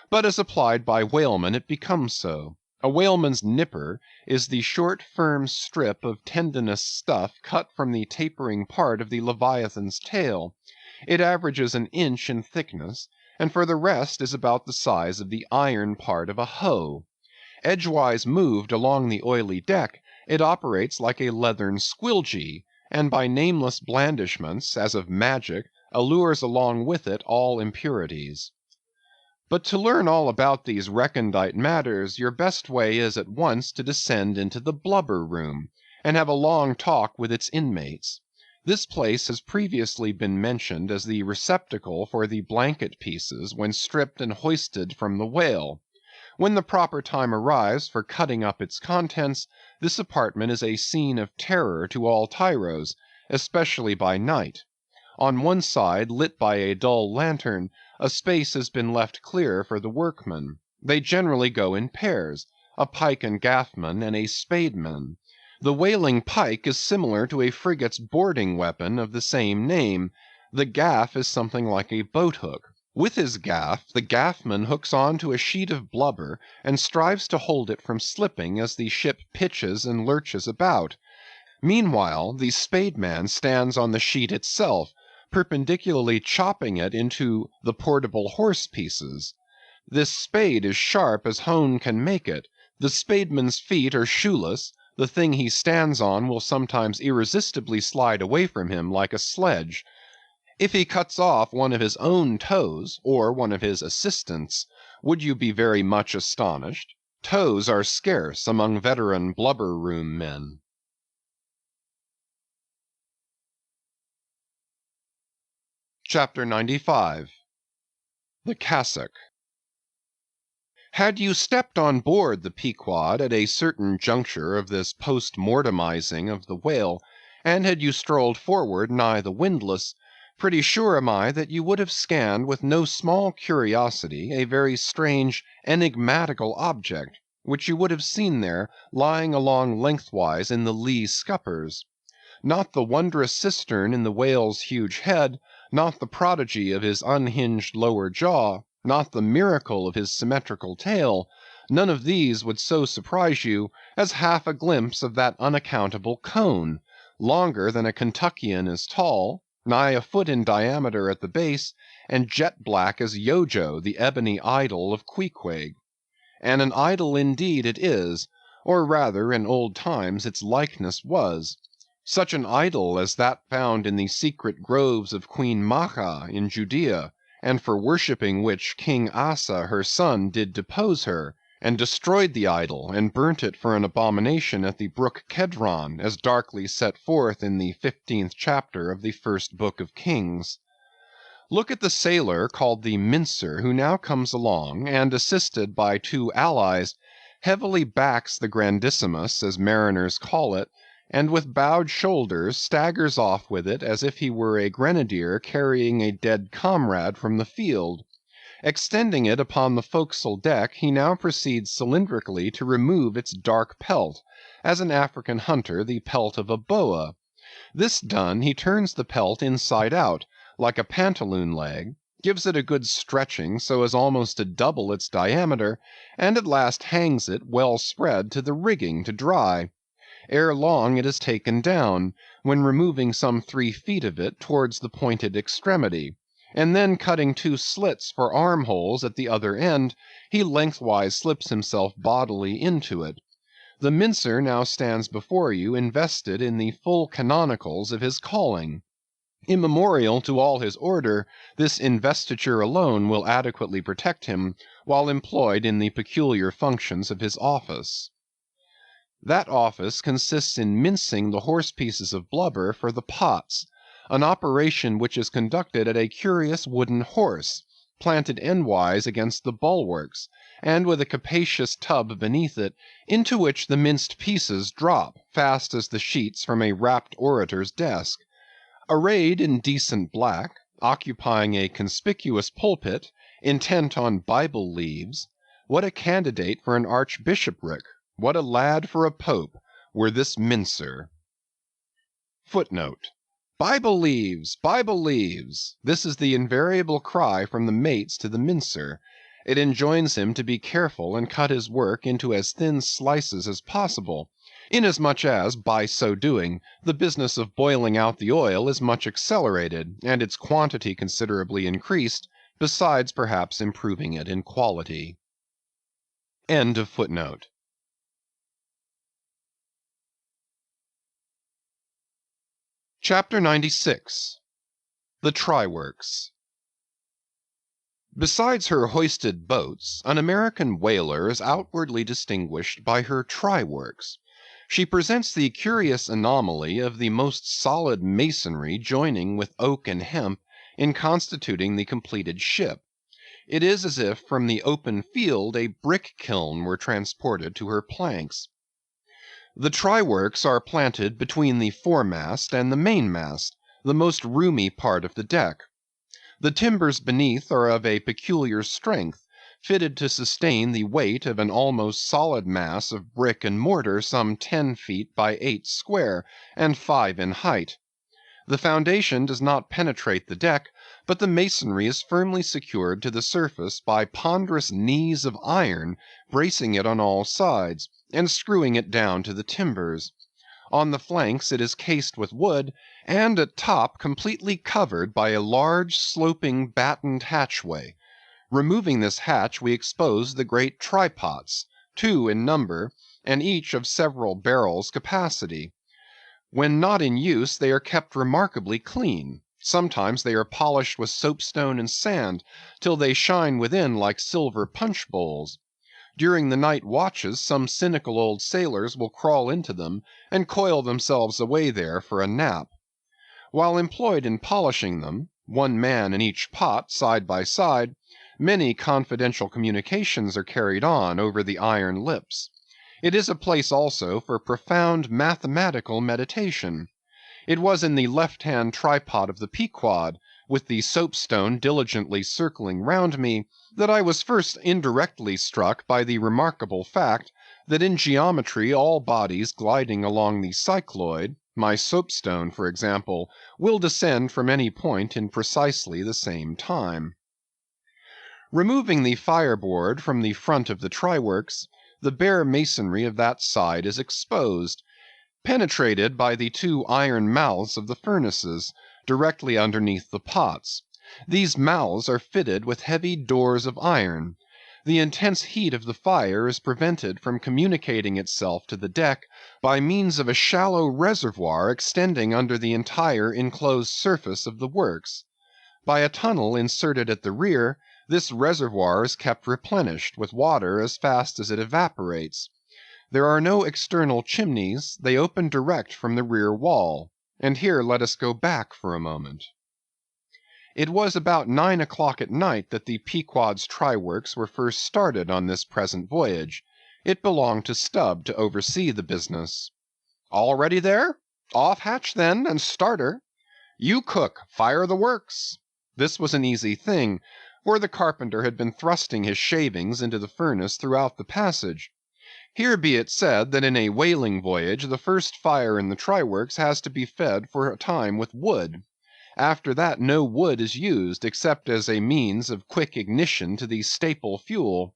but as applied by whalemen it becomes so. A whaleman's nipper is the short firm strip of tendinous stuff cut from the tapering part of the leviathan's tail. It averages an inch in thickness, and for the rest is about the size of the iron part of a hoe. Edgewise moved along the oily deck, it operates like a leathern squilgee, and by nameless blandishments, as of magic, allures along with it all impurities. But to learn all about these recondite matters, your best way is at once to descend into the blubber room, and have a long talk with its inmates. This place has previously been mentioned as the receptacle for the blanket pieces when stripped and hoisted from the whale. When the proper time arrives for cutting up its contents, this apartment is a scene of terror to all tyros, especially by night. On one side, lit by a dull lantern, a space has been left clear for the workmen. They generally go in pairs, a pike and gaffman and a spademan. The whaling pike is similar to a frigate's boarding weapon of the same name. The gaff is something like a boat hook. With his gaff, the gaffman hooks on to a sheet of blubber, and strives to hold it from slipping as the ship pitches and lurches about. Meanwhile, the spademan stands on the sheet itself, perpendicularly chopping it into the portable horse pieces. This spade is sharp as hone can make it. The spademan's feet are shoeless. The thing he stands on will sometimes irresistibly slide away from him like a sledge. If he cuts off one of his own toes, or one of his assistants', would you be very much astonished? Toes are scarce among veteran blubber-room men. Chapter 95. The Cassock. Had you stepped on board the Pequod at a certain juncture of this post-mortemizing of the whale, and had you strolled forward nigh the windlass, pretty sure am I that you would have scanned with no small curiosity a very strange, enigmatical object, which you would have seen there lying along lengthwise in the lee scuppers. Not the wondrous cistern in the whale's huge head, not the prodigy of his unhinged lower jaw, not the miracle of his symmetrical tail, none of these would so surprise you as half a glimpse of that unaccountable cone, longer than a Kentuckian is tall, nigh a foot in diameter at the base, and jet black as Yojo, the ebony idol of Queequeg. And an idol indeed it is, or rather in old times its likeness was. Such an idol as that found in the secret groves of Queen Maacha in Judea, and for worshipping which King Asa her son did depose her, and destroyed the idol, and burnt it for an abomination at the brook Kedron, as darkly set forth in the 15th chapter of the first book of Kings. Look at the sailor called the Mincer, who now comes along, and assisted by two allies, heavily backs the Grandissimus, as mariners call it, and with bowed shoulders staggers off with it as if he were a grenadier carrying a dead comrade from the field. Extending it upon the forecastle deck, he now proceeds cylindrically to remove its dark pelt, as an African hunter the pelt of a boa. This done, he turns the pelt inside out, like a pantaloon leg, gives it a good stretching so as almost to double its diameter, and at last hangs it, well spread, to the rigging to dry. Ere long it is taken down, when removing some 3 feet of it towards the pointed extremity, and then cutting 2 slits for armholes at the other end, he lengthwise slips himself bodily into it. The Mincer now stands before you invested in the full canonicals of his calling. Immemorial to all his order, this investiture alone will adequately protect him while employed in the peculiar functions of his office. That office consists in mincing the horse pieces of blubber for the pots, an operation which is conducted at a curious wooden horse, planted endwise against the bulwarks, and with a capacious tub beneath it, into which the minced pieces drop, fast as the sheets from a rapt orator's desk. Arrayed in decent black, occupying a conspicuous pulpit, intent on Bible leaves, what a candidate for an archbishopric, what a lad for a pope, were this Mincer. Footnote: Bible leaves! Bible leaves! This is the invariable cry from the mates to the Mincer. It enjoins him to be careful and cut his work into as thin slices as possible, inasmuch as, by so doing, the business of boiling out the oil is much accelerated, and its quantity considerably increased, besides perhaps improving it in quality. End of footnote. Chapter 96. The Try-Works. Besides her hoisted boats, an American whaler is outwardly distinguished by her try-works. She presents the curious anomaly of the most solid masonry joining with oak and hemp in constituting the completed ship. It is as if from the open field a brick kiln were transported to her planks. The try-works are planted between the foremast and the mainmast, the most roomy part of the deck. The timbers beneath are of a peculiar strength, fitted to sustain the weight of an almost solid mass of brick and mortar some 10 feet by 8 square, and 5 in height. The foundation does not penetrate the deck, but the masonry is firmly secured to the surface by ponderous knees of iron, bracing it on all sides, and screwing it down to the timbers. On the flanks it is cased with wood, and at top completely covered by a large sloping battened hatchway. Removing this hatch, we expose the great trypots, 2 in number, and each of several barrels' capacity. When not in use, they are kept remarkably clean. Sometimes they are polished with soapstone and sand, till they shine within like silver punch bowls. During the night watches, some cynical old sailors will crawl into them, and coil themselves away there for a nap. While employed in polishing them, 1 man in each pot, side by side, many confidential communications are carried on over the iron lips. It is a place also for profound mathematical meditation. It was in the left-hand trypot of the Pequod, with the soapstone diligently circling round me, that I was first indirectly struck by the remarkable fact, that in geometry all bodies gliding along the cycloid, my soapstone for example, will descend from any point in precisely the same time. Removing the fireboard from the front of the try-works, the bare masonry of that side is exposed. penetrated by the two iron mouths of the furnaces, directly underneath the pots. These mouths are fitted with heavy doors of iron. The intense heat of the fire is prevented from communicating itself to the deck by means of a shallow reservoir extending under the entire enclosed surface of the works. By a tunnel inserted at the rear, this reservoir is kept replenished with water as fast as it evaporates. There are no external chimneys, they open direct from the rear wall. And here let us go back for a moment. It was about 9 o'clock at night that the Pequod's try works were first started on this present voyage. It belonged to Stubb to oversee the business. "All ready there? Off hatch then, and start her. You cook, fire the works." This was an easy thing, for the carpenter had been thrusting his shavings into the furnace throughout the passage. Here be it said that in a whaling voyage the first fire in the try works has to be fed for a time with wood. After that no wood is used except as a means of quick ignition to the staple fuel.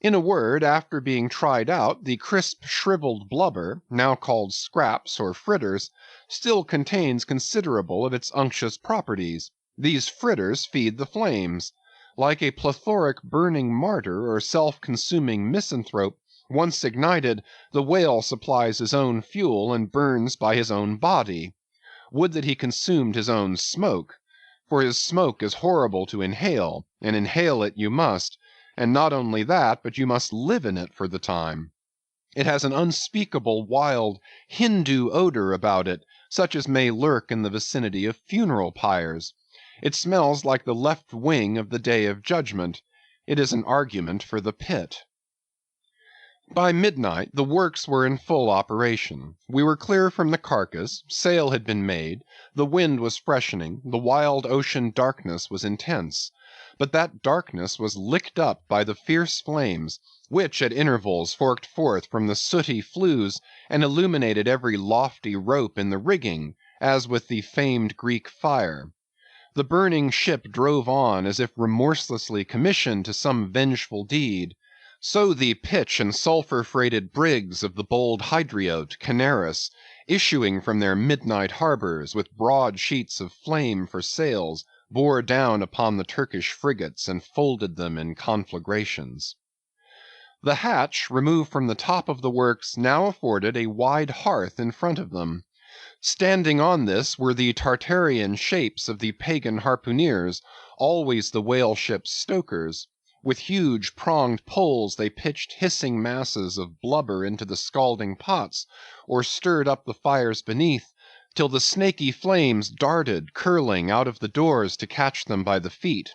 In a word, after being tried out, the crisp shriveled blubber, now called scraps or fritters, still contains considerable of its unctuous properties. These fritters feed the flames. Like a plethoric burning martyr or self-consuming misanthrope, once ignited, the whale supplies his own fuel and burns by his own body. Would that he consumed his own smoke! For his smoke is horrible to inhale, and inhale it you must, and not only that, but you must live in it for the time. It has an unspeakable, wild, Hindoo odor about it, such as may lurk in the vicinity of funeral pyres. It smells like the left wing of the Day of Judgment. It is an argument for the pit. By midnight the works were in full operation. We were clear from the carcass, sail had been made, the wind was freshening, the wild ocean darkness was intense. But that darkness was licked up by the fierce flames, which at intervals forked forth from the sooty flues and illuminated every lofty rope in the rigging, as with the famed Greek fire. The burning ship drove on as if remorselessly commissioned to some vengeful deed. So the pitch and sulphur-freighted brigs of the bold Hydriote, Canaris, issuing from their midnight harbors, with broad sheets of flame for sails, bore down upon the Turkish frigates and folded them in conflagrations. The hatch, removed from the top of the works, now afforded a wide hearth in front of them. Standing on this were the Tartarian shapes of the pagan harpooneers, always the whale ship's stokers. With huge pronged poles they pitched hissing masses of blubber into the scalding pots, or stirred up the fires beneath, till the snaky flames darted, curling, out of the doors to catch them by the feet.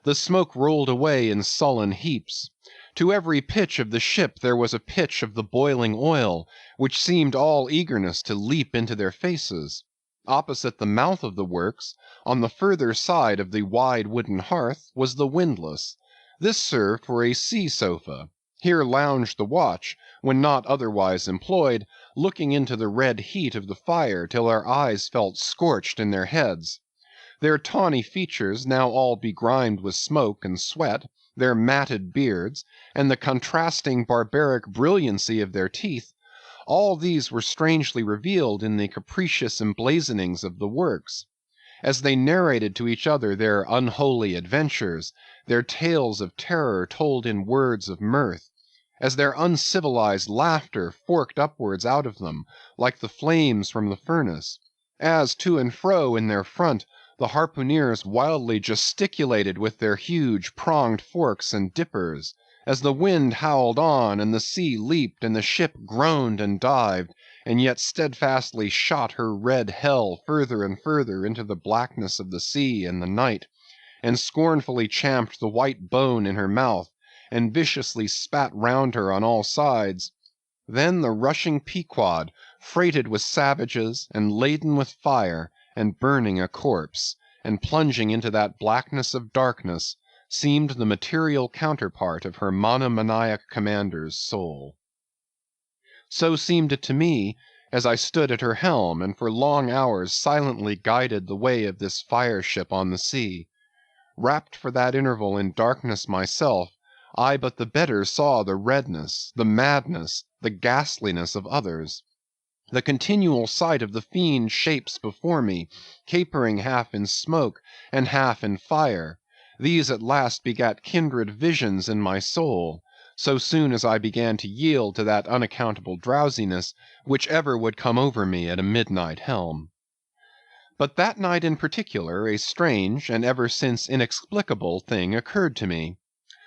The smoke rolled away in sullen heaps. To every pitch of the ship there was a pitch of the boiling oil, which seemed all eagerness to leap into their faces. Opposite the mouth of the works, on the further side of the wide wooden hearth, was the windlass. This served for a sea sofa. Here lounged the watch, when not otherwise employed, looking into the red heat of the fire till their eyes felt scorched in their heads. Their tawny features, now all begrimed with smoke and sweat, their matted beards, and the contrasting barbaric brilliancy of their teeth, all these were strangely revealed in the capricious emblazonings of the works. As they narrated to each other their unholy adventures, their tales of terror told in words of mirth, as their uncivilized laughter forked upwards out of them, like the flames from the furnace, as to and fro in their front the harpooneers wildly gesticulated with their huge pronged forks and dippers, as the wind howled on, and the sea leaped, and the ship groaned and dived, and yet steadfastly shot her red hell further and further into the blackness of the sea and the night, and scornfully champed the white bone in her mouth, and viciously spat round her on all sides. Then the rushing Pequod, freighted with savages, and laden with fire, and burning a corpse, and plunging into that blackness of darkness, seemed the material counterpart of her monomaniac commander's soul. So seemed it to me, as I stood at her helm, and for long hours silently guided the way of this fire ship on the sea. Wrapped for that interval in darkness myself, I but the better saw the redness, the madness, the ghastliness of others. The continual sight of the fiend shapes before me, capering half in smoke and half in fire, these at last begat kindred visions in my soul, so soon as I began to yield to that unaccountable drowsiness which ever would come over me at a midnight helm. But that night in particular, a strange, and ever since inexplicable thing occurred to me.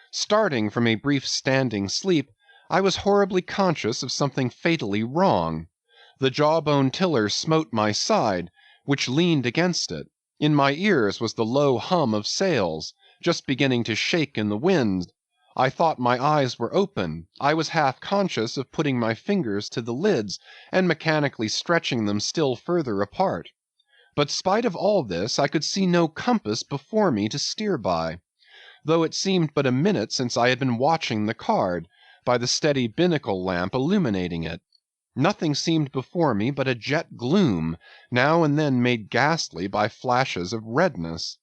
Starting from a brief standing sleep, I was horribly conscious of something fatally wrong. The jawbone tiller smote my side, which leaned against it. In my ears was the low hum of sails, just beginning to shake in the wind. I thought my eyes were open. I was half conscious of putting my fingers to the lids, and mechanically stretching them still further apart. But spite of all this, I could see no compass before me to steer by, though it seemed but a minute since I had been watching the card, by the steady binnacle lamp illuminating it. Nothing seemed before me but a jet gloom, now and then made ghastly by flashes of redness.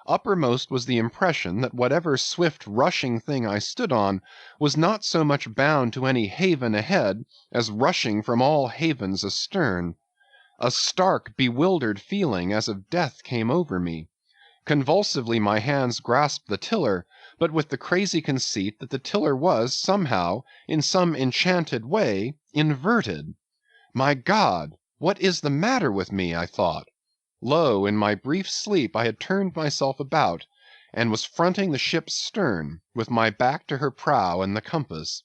Uppermost was the impression that whatever swift rushing thing I stood on was not so much bound to any haven ahead as rushing from all havens astern. A stark, bewildered feeling as of death came over me. Convulsively my hands grasped the tiller, but with the crazy conceit that the tiller was, somehow, in some enchanted way, inverted. My God! What is the matter with me? I thought. Lo, in my brief sleep I had turned myself about, and was fronting the ship's stern, with my back to her prow and the compass.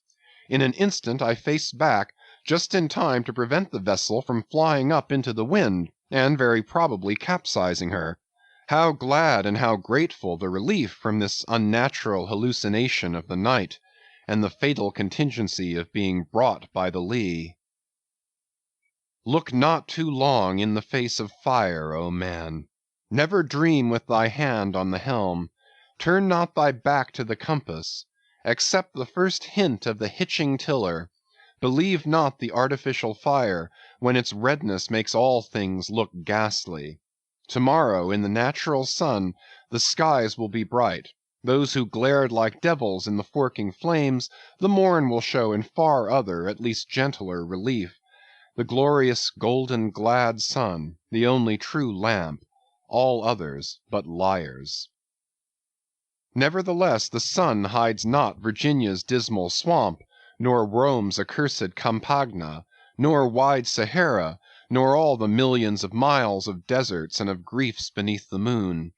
In an instant I faced back, just in time to prevent the vessel from flying up into the wind, and very probably capsizing her. How glad and how grateful the relief from this unnatural hallucination of the night, and the fatal contingency of being brought by the lee. Look not too long in the face of fire, O man. Never dream with thy hand on the helm. Turn not thy back to the compass. Accept the first hint of the hitching tiller. Believe not the artificial fire, when its redness makes all things look ghastly. Tomorrow, in the natural sun, the skies will be bright. Those who glared like devils in the forking flames, the morn will show in far other, at least gentler relief. The glorious golden glad sun, the only true lamp, all others but liars. Nevertheless, the sun hides not Virginia's dismal swamp, nor Rome's accursed Campagna, nor wide Sahara, nor all the millions of miles of deserts and of griefs beneath the moon.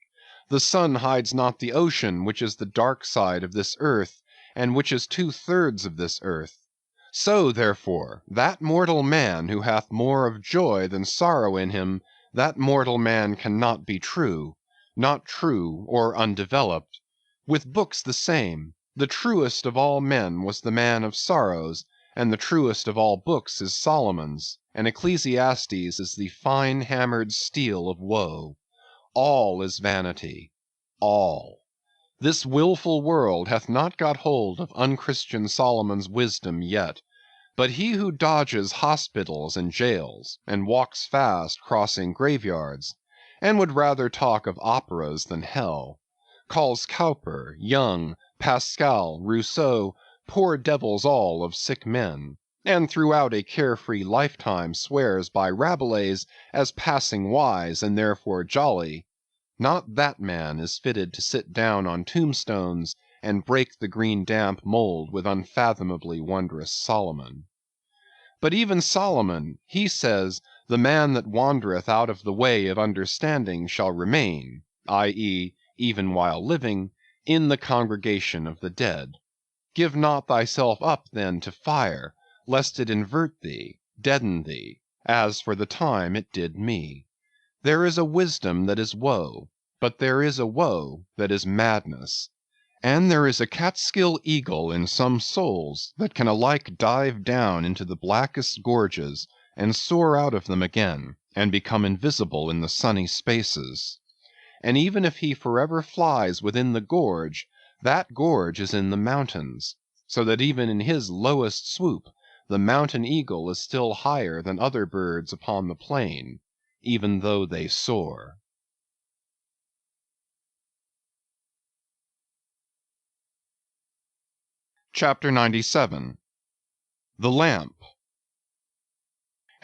The sun hides not the ocean, which is the dark side of this earth, and which is 2/3 of this earth. So, therefore, that mortal man who hath more of joy than sorrow in him, that mortal man cannot be true, not true or undeveloped. With books the same. The truest of all men was the man of sorrows, and the truest of all books is Solomon's, and Ecclesiastes is the fine hammered steel of woe. All is vanity. All. This wilful world hath not got hold of unchristian Solomon's wisdom yet. But he who dodges hospitals and jails, and walks fast crossing graveyards, and would rather talk of operas than hell, calls Cowper, Young, Pascal, Rousseau, poor devils all of sick men, and throughout a carefree lifetime swears by Rabelais as passing wise and therefore jolly, not that man is fitted to sit down on tombstones and break the green damp mould with unfathomably wondrous Solomon. But even Solomon, he says, the man that wandereth out of the way of understanding shall remain, i.e., even while living, in the congregation of the dead. Give not thyself up then to fire, lest it invert thee, deaden thee, as for the time it did me. There is a wisdom that is woe, but there is a woe that is madness. And there is a Catskill eagle in some souls that can alike dive down into the blackest gorges, and soar out of them again, and become invisible in the sunny spaces. And even if he forever flies within the gorge, that gorge is in the mountains, so that even in his lowest swoop, the mountain eagle is still higher than other birds upon the plain, even though they soar. Chapter 97. The Lamp.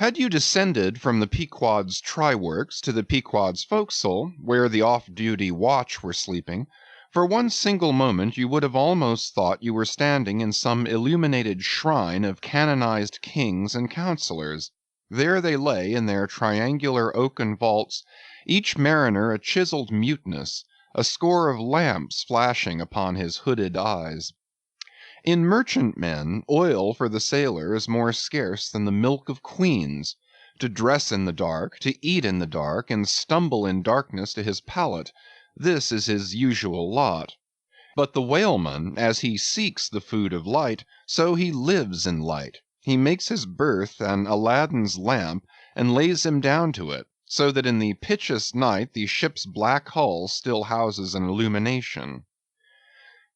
Had you descended from the Pequod's try-works to the Pequod's forecastle, where the off-duty watch were sleeping, for one single moment you would have almost thought you were standing in some illuminated shrine of canonized kings and counsellors. There they lay in their triangular oaken vaults, each mariner a chiselled muteness, a score of lamps flashing upon his hooded eyes. In merchantmen, oil for the sailor is more scarce than the milk of queens. To dress in the dark, to eat in the dark, and stumble in darkness to his pallet, this is his usual lot. But the whaleman, as he seeks the food of light, so he lives in light. He makes his berth an Aladdin's lamp, and lays him down to it, so that in the pitchiest night the ship's black hull still houses an illumination.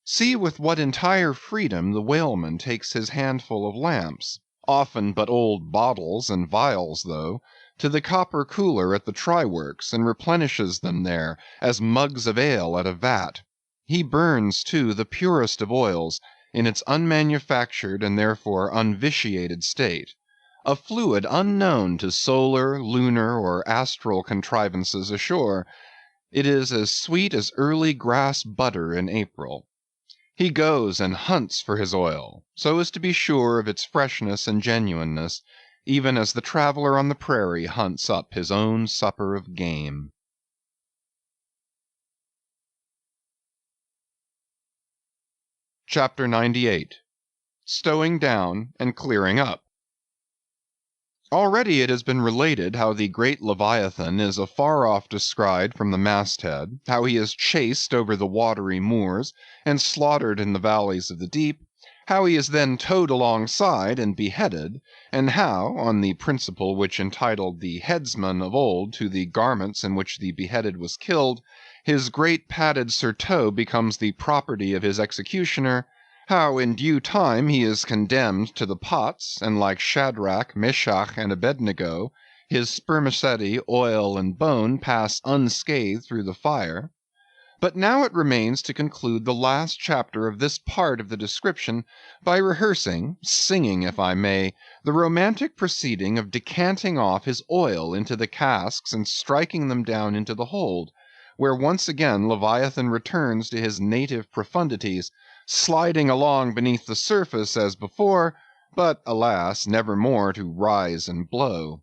See with what entire freedom the whaleman takes his handful of lamps, often but old bottles and vials though, to the copper cooler at the try-works, and replenishes them there, as mugs of ale at a vat. He burns, too, the purest of oils, in its unmanufactured and therefore unvitiated state, a fluid unknown to solar, lunar, or astral contrivances ashore. It is as sweet as early grass butter in April. He goes and hunts for his oil, so as to be sure of its freshness and genuineness, even as the traveller on the prairie hunts up his own supper of game. Chapter 98. Stowing Down and Clearing Up. Already it has been related how the great Leviathan is afar off descried from the masthead, how he is chased over the watery moors, and slaughtered in the valleys of the deep, how he is then towed alongside and beheaded, and how, on the principle which entitled the headsman of old to the garments in which the beheaded was killed, his great padded surtout becomes the property of his executioner, how in due time he is condemned to the pots, and like Shadrach, Meshach, and Abednego, his spermaceti, oil, and bone pass unscathed through the fire. But now it remains to conclude the last chapter of this part of the description by rehearsing, singing if I may, the romantic proceeding of decanting off his oil into the casks and striking them down into the hold, where once again Leviathan returns to his native profundities, sliding along beneath the surface as before, but, alas, never more to rise and blow.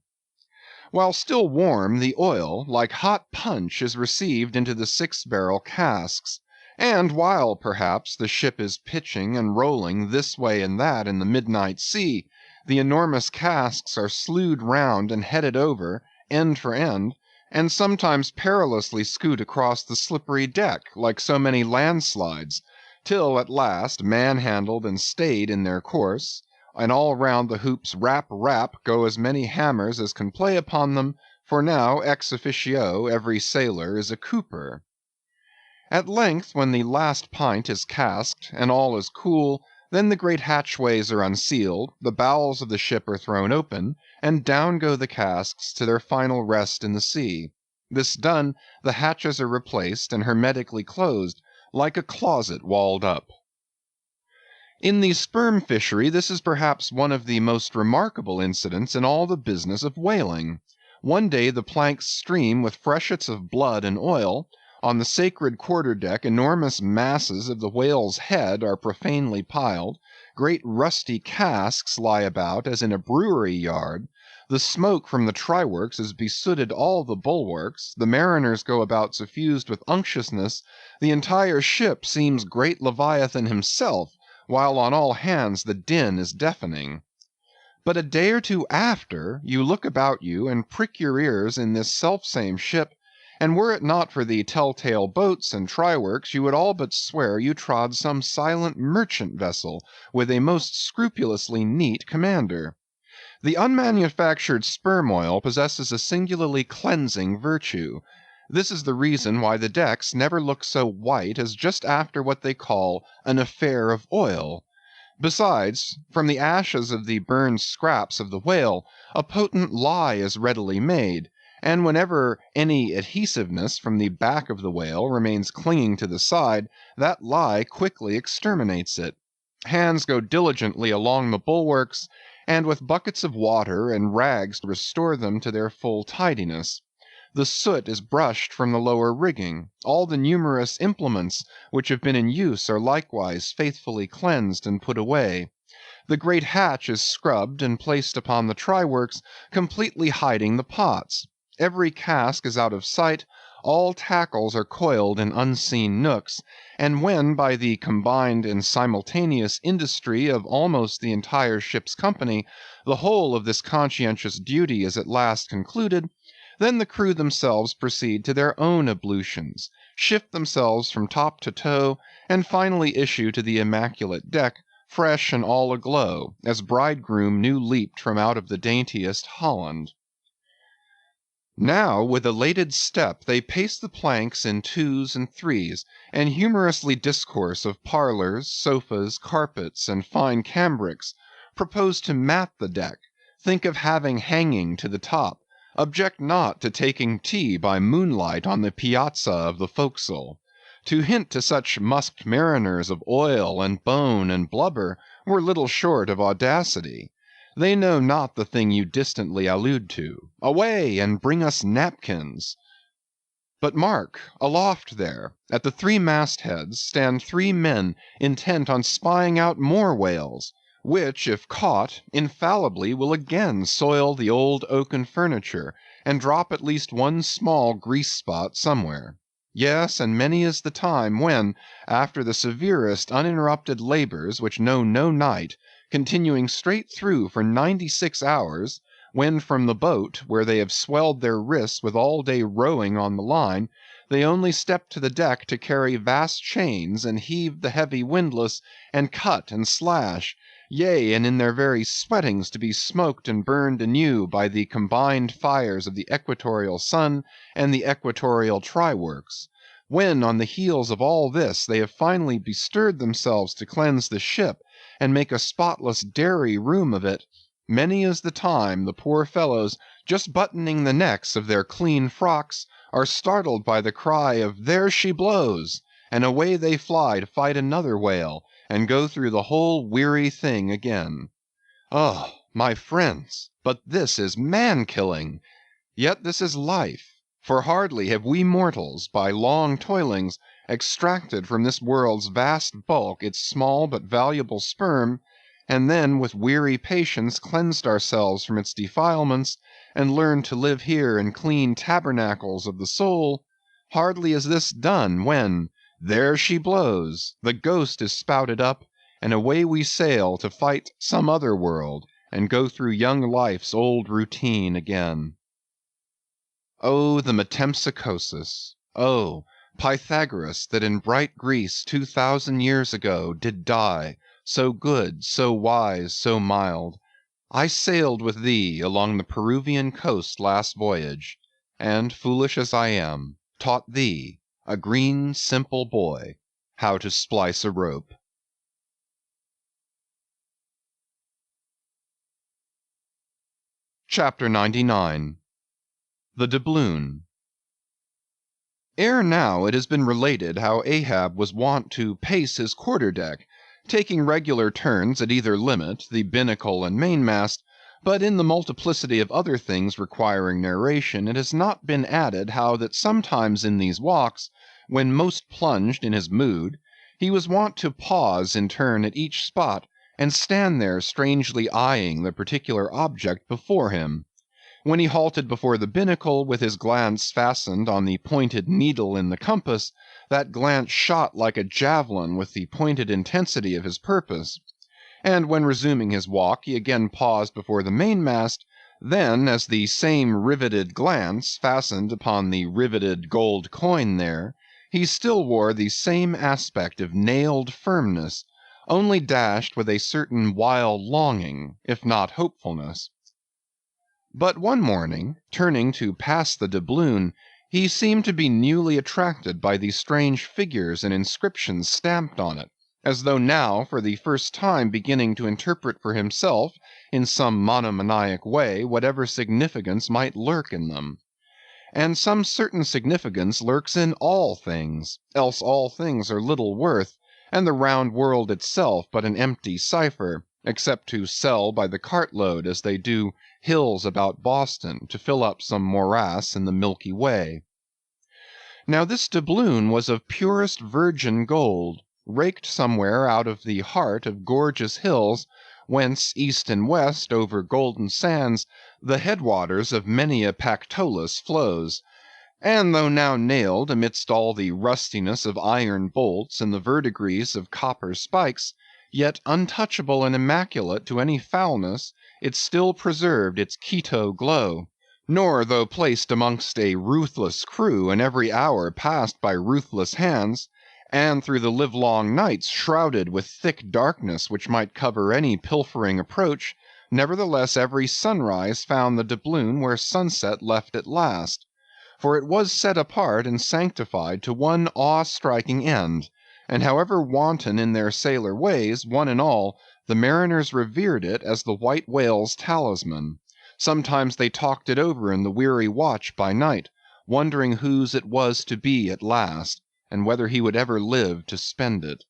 While still warm, the oil, like hot punch, is received into the 6-barrel casks, and while, perhaps, the ship is pitching and rolling this way and that in the midnight sea, the enormous casks are slewed round and headed over, end for end, and sometimes perilously scoot across the slippery deck, like so many landslides, till at last, man-handled and stayed in their course, and all round the hoops rap, rap, go as many hammers as can play upon them, for now ex officio every sailor is a cooper. At length, when the last pint is casked, and all is cool, then the great hatchways are unsealed, the bowels of the ship are thrown open, and down go the casks to their final rest in the sea. This done, the hatches are replaced and hermetically closed, like a closet walled up. In the sperm fishery this is perhaps one of the most remarkable incidents in all the business of whaling. One day the planks stream with freshets of blood and oil. On the sacred quarter-deck enormous masses of the whale's head are profanely piled. Great rusty casks lie about as in a brewery yard. The smoke from the try-works has besooted all the bulwarks, the mariners go about suffused with unctuousness, the entire ship seems great Leviathan himself, while on all hands the din is deafening. But a day or two after, you look about you and prick your ears in this selfsame ship, and were it not for the tell-tale boats and try-works, you would all but swear you trod some silent merchant vessel with a most scrupulously neat commander. The unmanufactured sperm oil possesses a singularly cleansing virtue. This is the reason why the decks never look so white as just after what they call an affair of oil. Besides, from the ashes of the burned scraps of the whale, a potent lye is readily made, and whenever any adhesiveness from the back of the whale remains clinging to the side, that lye quickly exterminates it. Hands go diligently along the bulwarks, and with buckets of water and rags to restore them to their full tidiness. The soot is brushed from the lower rigging. All the numerous implements which have been in use are likewise faithfully cleansed and put away. The great hatch is scrubbed and placed upon the try works, completely hiding the pots. Every cask is out of sight, all tackles are coiled in unseen nooks, and when by the combined and simultaneous industry of almost the entire ship's company, the whole of this conscientious duty is at last concluded, then the crew themselves proceed to their own ablutions, shift themselves from top to toe, and finally issue to the immaculate deck, fresh and all aglow, as bridegroom new leaped from out of the daintiest Holland. Now with elated step they pace the planks in twos and threes, and humorously discourse of parlors, sofas, carpets, and fine cambrics, propose to mat the deck, think of having hanging to the top, object not to taking tea by moonlight on the piazza of the forecastle. To hint to such musked mariners of oil and bone and blubber were little short of audacity. They know not the thing you distantly allude to. Away, and bring us napkins. But mark, aloft there, at the three mastheads, stand three men intent on spying out more whales, which, if caught, infallibly will again soil the old oaken furniture, and drop at least one small grease spot somewhere. Yes, and many is the time when, after the severest uninterrupted labors which know no night, continuing straight through for 96 hours, when from the boat, where they have swelled their wrists with all day rowing on the line, they only step to the deck to carry vast chains, and heave the heavy windlass, and cut and slash, yea, and in their very sweatings to be smoked and burned anew by the combined fires of the equatorial sun and the equatorial try-works. When, on the heels of all this, they have finally bestirred themselves to cleanse the ship, and make a spotless dairy room of it, many is the time the poor fellows, just buttoning the necks of their clean frocks, are startled by the cry of "There she blows!" and away they fly to fight another whale, and go through the whole weary thing again. Oh, my friends, but this is man-killing! Yet this is life, for hardly have we mortals, by long toilings, extracted from this world's vast bulk its small but valuable sperm, and then with weary patience cleansed ourselves from its defilements, and learned to live here in clean tabernacles of the soul, hardly is this done, when, there she blows, the ghost is spouted up, and away we sail to fight some other world, and go through young life's old routine again. Oh, the metempsychosis! Oh, Pythagoras, that in bright Greece 2000 years ago did die, so good, so wise, so mild. I sailed with thee along the Peruvian coast last voyage, and, foolish as I am, taught thee, a green, simple boy, how to splice a rope. Chapter 99. The Doubloon. Ere now it has been related how Ahab was wont to pace his quarter-deck, taking regular turns at either limit, the binnacle and mainmast, but in the multiplicity of other things requiring narration, it has not been added how that sometimes in these walks, when most plunged in his mood, he was wont to pause in turn at each spot, and stand there strangely eyeing the particular object before him. When he halted before the binnacle, with his glance fastened on the pointed needle in the compass, that glance shot like a javelin with the pointed intensity of his purpose. And when resuming his walk, he again paused before the mainmast, then, as the same riveted glance fastened upon the riveted gold coin there, he still wore the same aspect of nailed firmness, only dashed with a certain wild longing, if not hopefulness. But one morning, turning to pass the doubloon, he seemed to be newly attracted by the strange figures and inscriptions stamped on it, as though now for the first time beginning to interpret for himself, in some monomaniac way, whatever significance might lurk in them. And some certain significance lurks in all things, else all things are little worth, and the round world itself but an empty cipher, except to sell by the cartload as they do hills about Boston to fill up some morass in the Milky Way. Now this doubloon was of purest virgin gold, raked somewhere out of the heart of gorgeous hills, whence east and west over golden sands the headwaters of many a Pactolus flows, and though now nailed amidst all the rustiness of iron bolts and the verdigris of copper spikes, yet untouchable and immaculate to any foulness, it still preserved its Quito glow. Nor, though placed amongst a ruthless crew, and every hour passed by ruthless hands, and through the livelong nights shrouded with thick darkness which might cover any pilfering approach, nevertheless every sunrise found the doubloon where sunset left it last. For it was set apart and sanctified to one awe-striking end, and however wanton in their sailor ways, one and all, the mariners revered it as the white whale's talisman. Sometimes they talked it over in the weary watch by night, wondering whose it was to be at last, and whether he would ever live to spend it.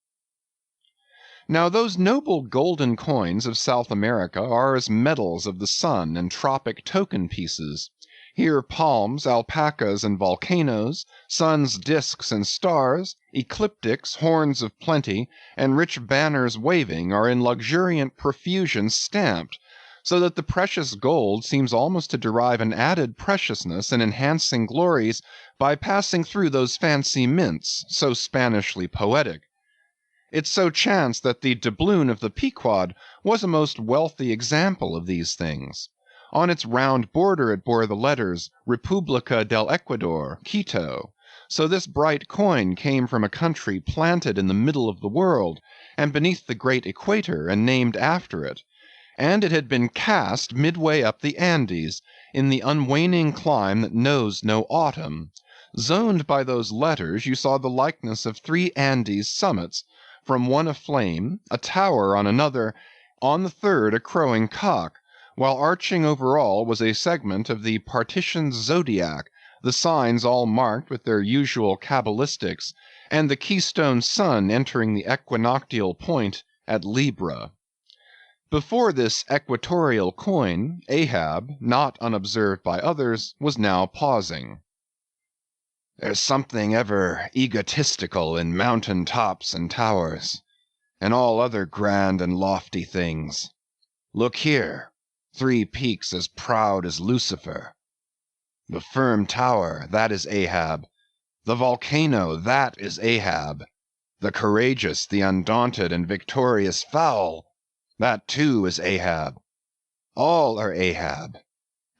Now those noble golden coins of South America are as medals of the sun and tropic token pieces. Here palms, alpacas, and volcanoes, sun's disks and stars, ecliptics, horns of plenty, and rich banners waving are in luxuriant profusion stamped, so that the precious gold seems almost to derive an added preciousness and enhancing glories by passing through those fancy mints, so Spanishly poetic. It so chanced that the doubloon of the Pequod was a most wealthy example of these things. On its round border it bore the letters Republica del Ecuador, Quito. So this bright coin came from a country planted in the middle of the world, and beneath the great equator, and named after it. And it had been cast midway up the Andes, in the unwaning clime that knows no autumn. Zoned by those letters, you saw the likeness of 3 Andes summits, from one a flame, a tower on another, on the third a crowing cock, while arching over all was a segment of the partitioned zodiac, the signs all marked with their usual cabalistics, and the keystone sun entering the equinoctial point at Libra. Before this equatorial coin, Ahab, not unobserved by others, was now pausing. "There's something ever egotistical in mountain tops and towers, and all other grand and lofty things. Look here, 3 peaks as proud as Lucifer. The firm tower, that is Ahab. The volcano, that is Ahab. The courageous, the undaunted, and victorious fowl, that too is Ahab. All are Ahab.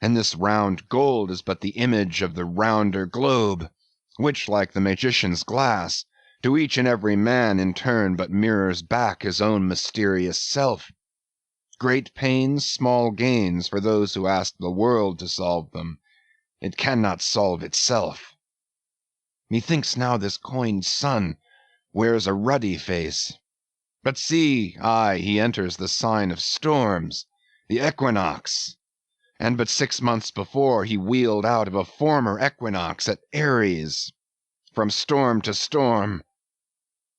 And this round gold is but the image of the rounder globe, which, like the magician's glass, to each and every man in turn but mirrors back his own mysterious self. Great pains, small gains for those who ask the world to solve them. It cannot solve itself. Methinks now this coined sun wears a ruddy face. But see, aye, he enters the sign of storms, the equinox. And but 6 months before he wheeled out of a former equinox at Aries. From storm to storm.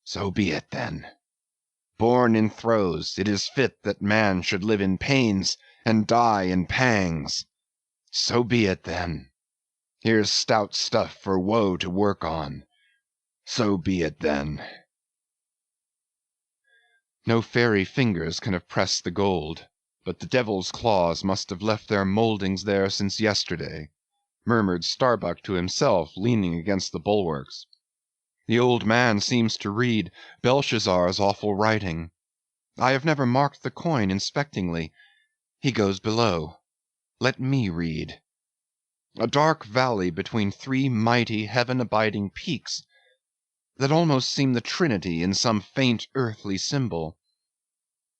So be it then. Born in throes, it is fit that man should live in pains and die in pangs. So be it then. Here's stout stuff for woe to work on. So be it then." No fairy fingers can have pressed the gold, but the devil's claws must have left their mouldings there since yesterday, murmured Starbuck to himself, leaning against the bulwarks. The old man seems to read Belshazzar's awful writing. I have never marked the coin inspectingly. He goes below. Let me read. A dark valley between 3 mighty heaven-abiding peaks, that almost seem the Trinity in some faint earthly symbol.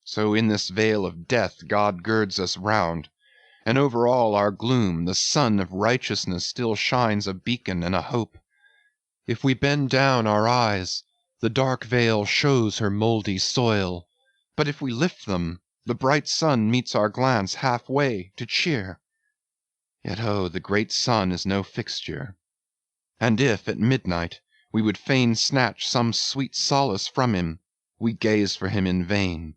So in this vale of death God girds us round, and over all our gloom the sun of righteousness still shines a beacon and a hope. If we bend down our eyes, the dark veil shows her mouldy soil, but if we lift them, the bright sun meets our glance halfway to cheer. Yet oh, the great sun is no fixture. And if, at midnight, we would fain snatch some sweet solace from him, we gaze for him in vain.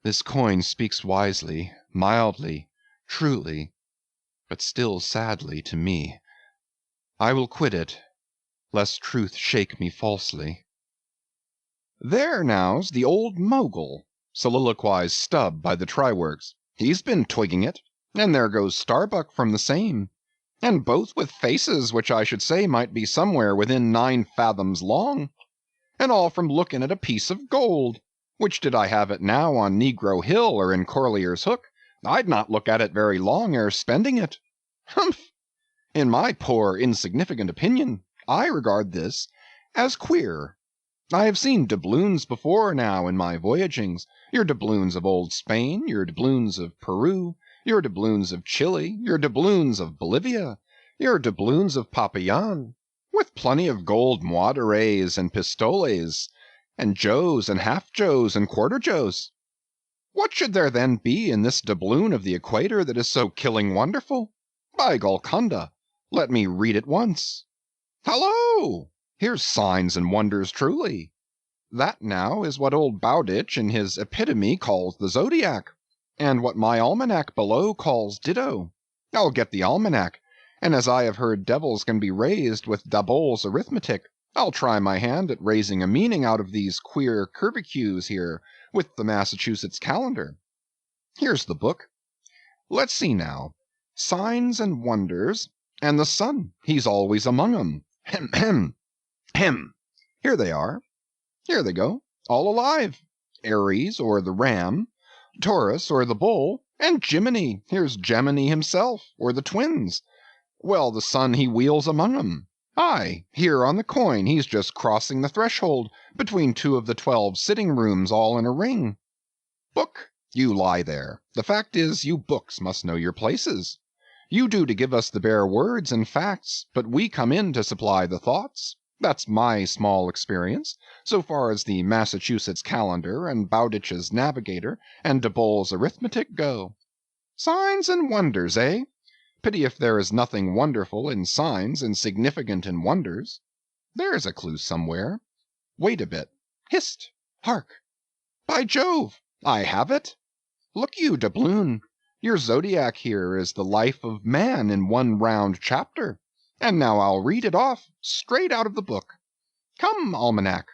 This coin speaks wisely, mildly, truly, but still sadly to me. I will quit it, lest truth shake me falsely. There now's the old Mogul, soliloquized Stubb by the try-works. He's been twigging it. And there goes Starbuck from the same. And both with faces which I should say might be somewhere within 9 fathoms long. And all from looking at a piece of gold, which did I have it now on Negro Hill or in Corlier's Hook, I'd not look at it very long ere spending it. Humph! In my poor insignificant opinion, I regard this as queer. I have seen doubloons before now in my voyagings, your doubloons of old Spain, your doubloons of Peru, your doubloons of Chile, your doubloons of Bolivia, your doubloons of Popayan, with plenty of gold moideres and pistoles, and joes and half-joes and quarter-joes. What should there then be in this doubloon of the equator that is so killing wonderful? By Golconda, let me read it once. Hallo! Here's signs and wonders truly. That now is what old Bowditch in his epitome calls the zodiac, and what my almanac below calls ditto. I'll get the almanac, and as I have heard devils can be raised with Daboll's arithmetic, I'll try my hand at raising a meaning out of these queer curvicues here with the Massachusetts calendar. Here's the book. Let's see now. Signs and wonders, and the sun, he's always among 'em. Hem, hem. Hem! Here they are. Here they go, all alive. Aries, or the ram, Taurus, or the bull, and Jiminy, here's Gemini himself, or the twins. Well, the sun he wheels among 'em. Aye, here on the coin he's just crossing the threshold between 2 of the 12 sitting-rooms all in a ring. Book, you lie there. The fact is, you books must know your places. You do to give us the bare words and facts, but we come in to supply the thoughts. That's my small experience, so far as the Massachusetts calendar and Bowditch's navigator and Daboll's arithmetic go. Signs and wonders, eh? Pity if there is nothing wonderful in signs and significant in wonders. There's a clue somewhere. Wait a bit. Hist! Hark! By Jove! I have it! Look you, doubloon, your zodiac here is the life of man in one round chapter. And now I'll read it off, straight out of the book. Come, almanac.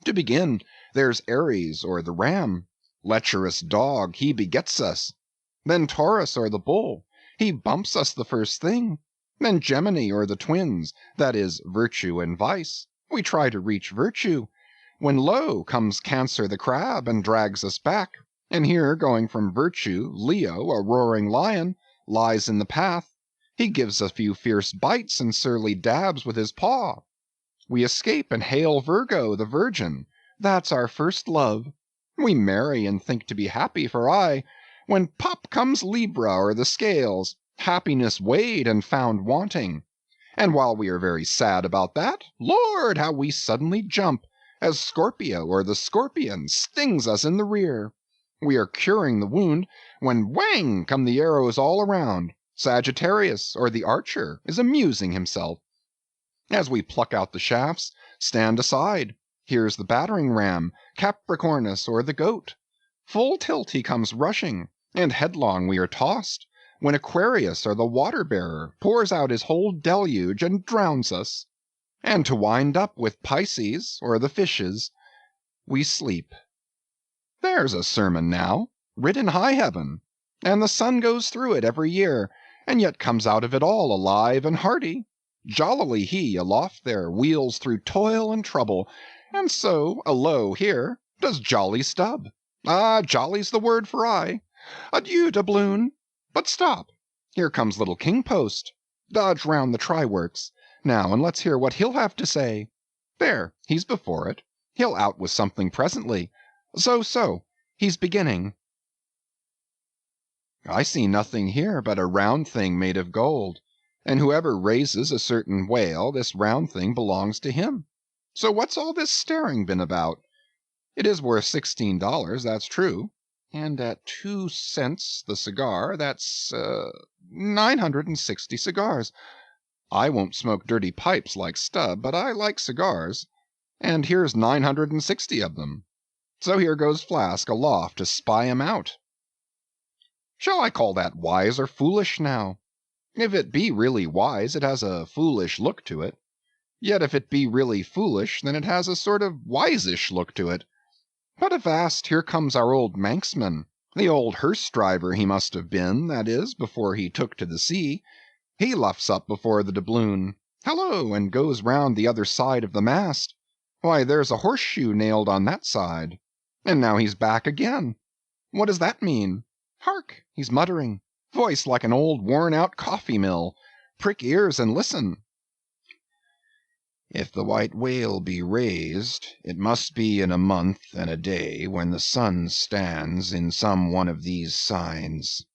To begin, there's Aries, or the ram. Lecherous dog, he begets us. Then Taurus, or the bull. He bumps us the first thing. Then Gemini, or the twins, that is, virtue and vice. We try to reach virtue, when lo, comes Cancer the crab and drags us back. And here, going from virtue, Leo, a roaring lion, lies in the path. He gives a few fierce bites and surly dabs with his paw. We escape and hail Virgo, the virgin. That's our first love. We marry and think to be happy, for aye, when pop comes Libra or the scales, happiness weighed and found wanting. And while we are very sad about that, Lord, how we suddenly jump, as Scorpio or the scorpion stings us in the rear. We are curing the wound, when whang come the arrows all around. Sagittarius, or the archer, is amusing himself. As we pluck out the shafts, stand aside. Here's the battering ram, Capricornus, or the goat. Full tilt he comes rushing, and headlong we are tossed, when Aquarius, or the water-bearer, pours out his whole deluge and drowns us. And to wind up with Pisces, or the fishes, we sleep. There's a sermon now, writ in high heaven, and the sun goes through it every year, and yet comes out of it all alive and hearty. Jollily he, aloft there, wheels through toil and trouble, and so, alow here, does jolly Stubb. Ah, jolly's the word for aye. Adieu, doubloon. But stop, here comes little King Post. Dodge round the try-works, now, and let's hear what he'll have to say. There, he's before it. He'll out with something presently. So, he's beginning. I see nothing here but a round thing made of gold, and whoever raises a certain whale, this round thing belongs to him. So what's all this staring been about? It is worth $16, that's true, and at 2 cents the cigar, that's 960 cigars. I won't smoke dirty pipes like Stubb, but I like cigars, and here's 960 of them. So here goes Flask aloft to spy him out. Shall I call that wise or foolish now? If it be really wise, it has a foolish look to it. Yet if it be really foolish, then it has a sort of wise-ish look to it. But avast, here comes our old Manxman, the old hearse driver he must have been, that is, before he took to the sea. He luffs up before the doubloon, hallo, and goes round the other side of the mast. Why, there's a horseshoe nailed on that side. And now he's back again. What does that mean? Hark! He's muttering, voice like an old worn-out coffee-mill. Prick ears and listen. If the white whale be raised, it must be in a month and a day when the sun stands in some one of these signs.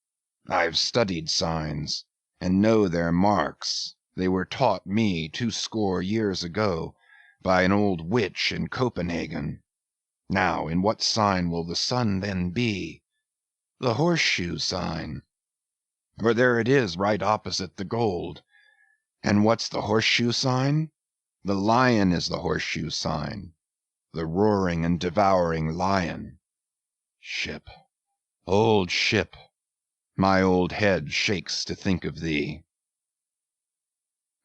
I've studied signs, and know their marks. They were taught me 20 years ago by an old witch in Copenhagen. Now, in what sign will the sun then be? The horseshoe sign. For there it is right opposite the gold. And what's the horseshoe sign? The lion is the horseshoe sign. The roaring and devouring lion. Ship, old ship, my old head shakes to think of thee.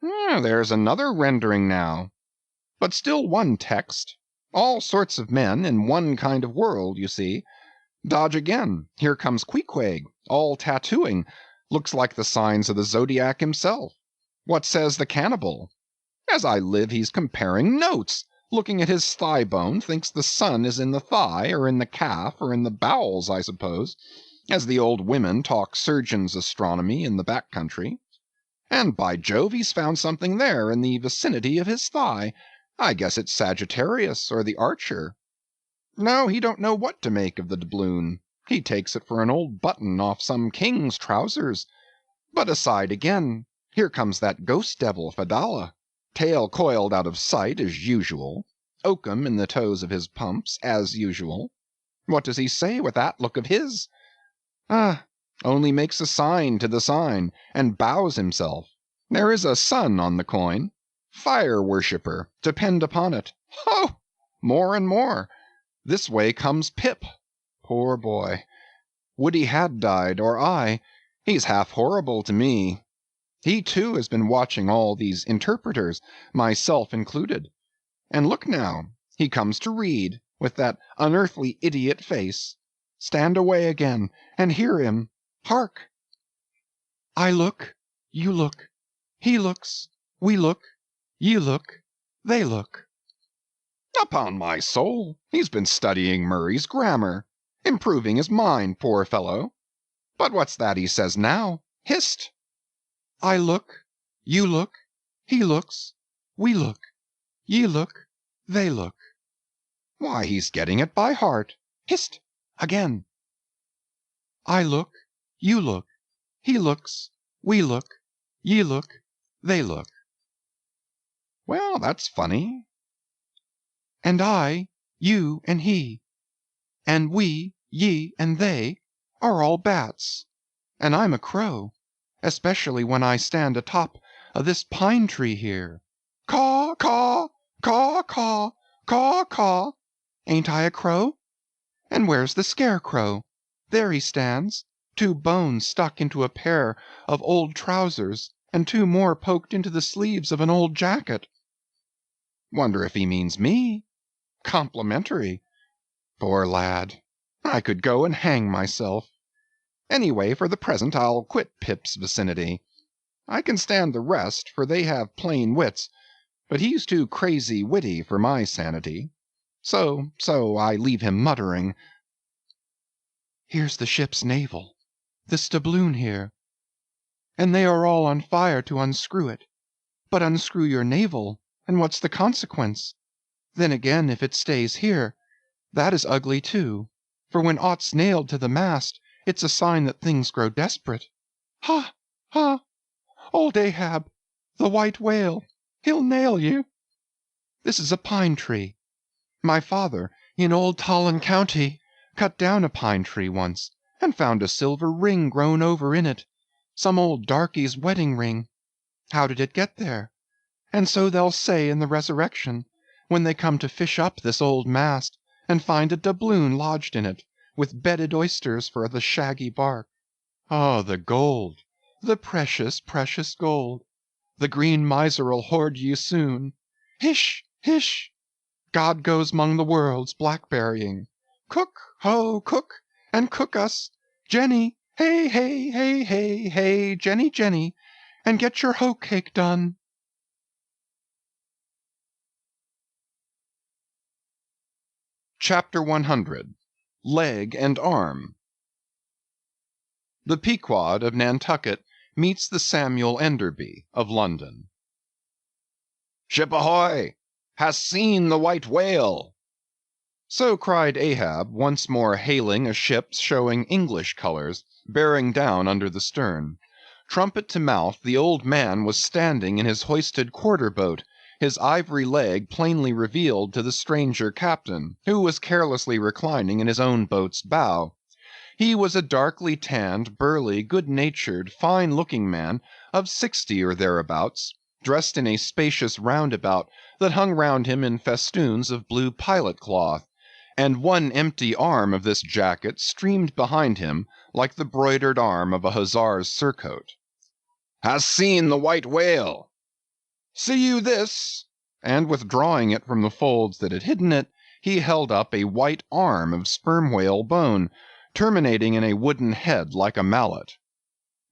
There's another rendering now. But still one text. All sorts of men in one kind of world, you see. Dodge again. Here comes Queequeg, all tattooing. Looks like the signs of the zodiac himself. What says the cannibal? As I live, he's comparing notes. Looking at his thigh bone, thinks the sun is in the thigh, or in the calf, or in the bowels, I suppose, as the old women talk surgeon's astronomy in the back country. And by Jove, he's found something there in the vicinity of his thigh. I guess it's Sagittarius, or the Archer. No, he don't know what to make of the doubloon. He takes it for an old button off some king's trousers. But aside again, here comes that ghost devil Fedallah, tail coiled out of sight as usual, oakum in the toes of his pumps as usual. What does he say with that look of his? Only makes a sign to the sign, and bows himself. There is a sun on the coin. Fire worshipper, depend upon it. Ho! More and more. This way comes Pip. Poor boy. Would he had died, or I. He's half horrible to me. He too has been watching all these interpreters, myself included. And look now, he comes to read, with that unearthly idiot face. Stand away again, and hear him. Hark! I look, you look, he looks, we look, ye look, they look. Upon my soul, he's been studying Murray's grammar, improving his mind, poor fellow. But what's that he says now? Hist! I look, you look, he looks, we look, ye look, they look. Why, he's getting it by heart. Hist! Again. I look, you look, he looks, we look, ye look, they look. Well, that's funny. And I, you, and he, and we, ye, and they, are all bats, and I'm a crow, especially when I stand atop of this pine tree here. Caw, caw, caw, caw, caw, caw. Ain't I a crow? And where's the scarecrow? There he stands, 2 bones stuck into a pair of old trousers, and 2 more poked into the sleeves of an old jacket. Wonder if he means me? Complimentary. Poor lad. I could go and hang myself. Anyway, for the present I'll quit Pip's vicinity. I can stand the rest, for they have plain wits, but he's too crazy witty for my sanity. So I leave him muttering. Here's the ship's navel, this doubloon here, and they are all on fire to unscrew it. But unscrew your navel, and what's the consequence? Then again, if it stays here, that is ugly too, for when aught's nailed to the mast, it's a sign that things grow desperate. Ha! Ha! Old Ahab, the white whale, he'll nail you. This is a pine tree. My father, in old Tolland County, cut down a pine tree once, and found a silver ring grown over in it, some old darky's wedding ring. How did it get there? And so they'll say in the resurrection, when they come to fish up this old mast, and find a doubloon lodged in it, with bedded oysters for the shaggy bark. Oh, the gold, the precious, precious gold! The green miser'll hoard ye soon. Hish, hish! God goes 'mong the worlds blackberrying. Cook, ho, cook, and cook us. Jenny, hey, hey, hey, hey, hey, Jenny, Jenny, and get your hoe cake done. Chapter 100 Leg and Arm. The Pequod of Nantucket meets the Samuel Enderby of London. Ship ahoy! Hast seen the white whale? So cried Ahab, once more hailing a ship showing English colors, bearing down under the stern. Trumpet to mouth, the old man was standing in his hoisted quarter-boat, his ivory leg plainly revealed to the stranger captain, who was carelessly reclining in his own boat's bow. He was a darkly tanned, burly, good-natured, fine-looking man of 60 or thereabouts, dressed in a spacious roundabout that hung round him in festoons of blue pilot cloth, and one empty arm of this jacket streamed behind him like the broidered arm of a hussar's surcoat. Hast seen the white whale? See you this? And withdrawing it from the folds that had hidden it, he held up a white arm of sperm whale bone, terminating in a wooden head like a mallet.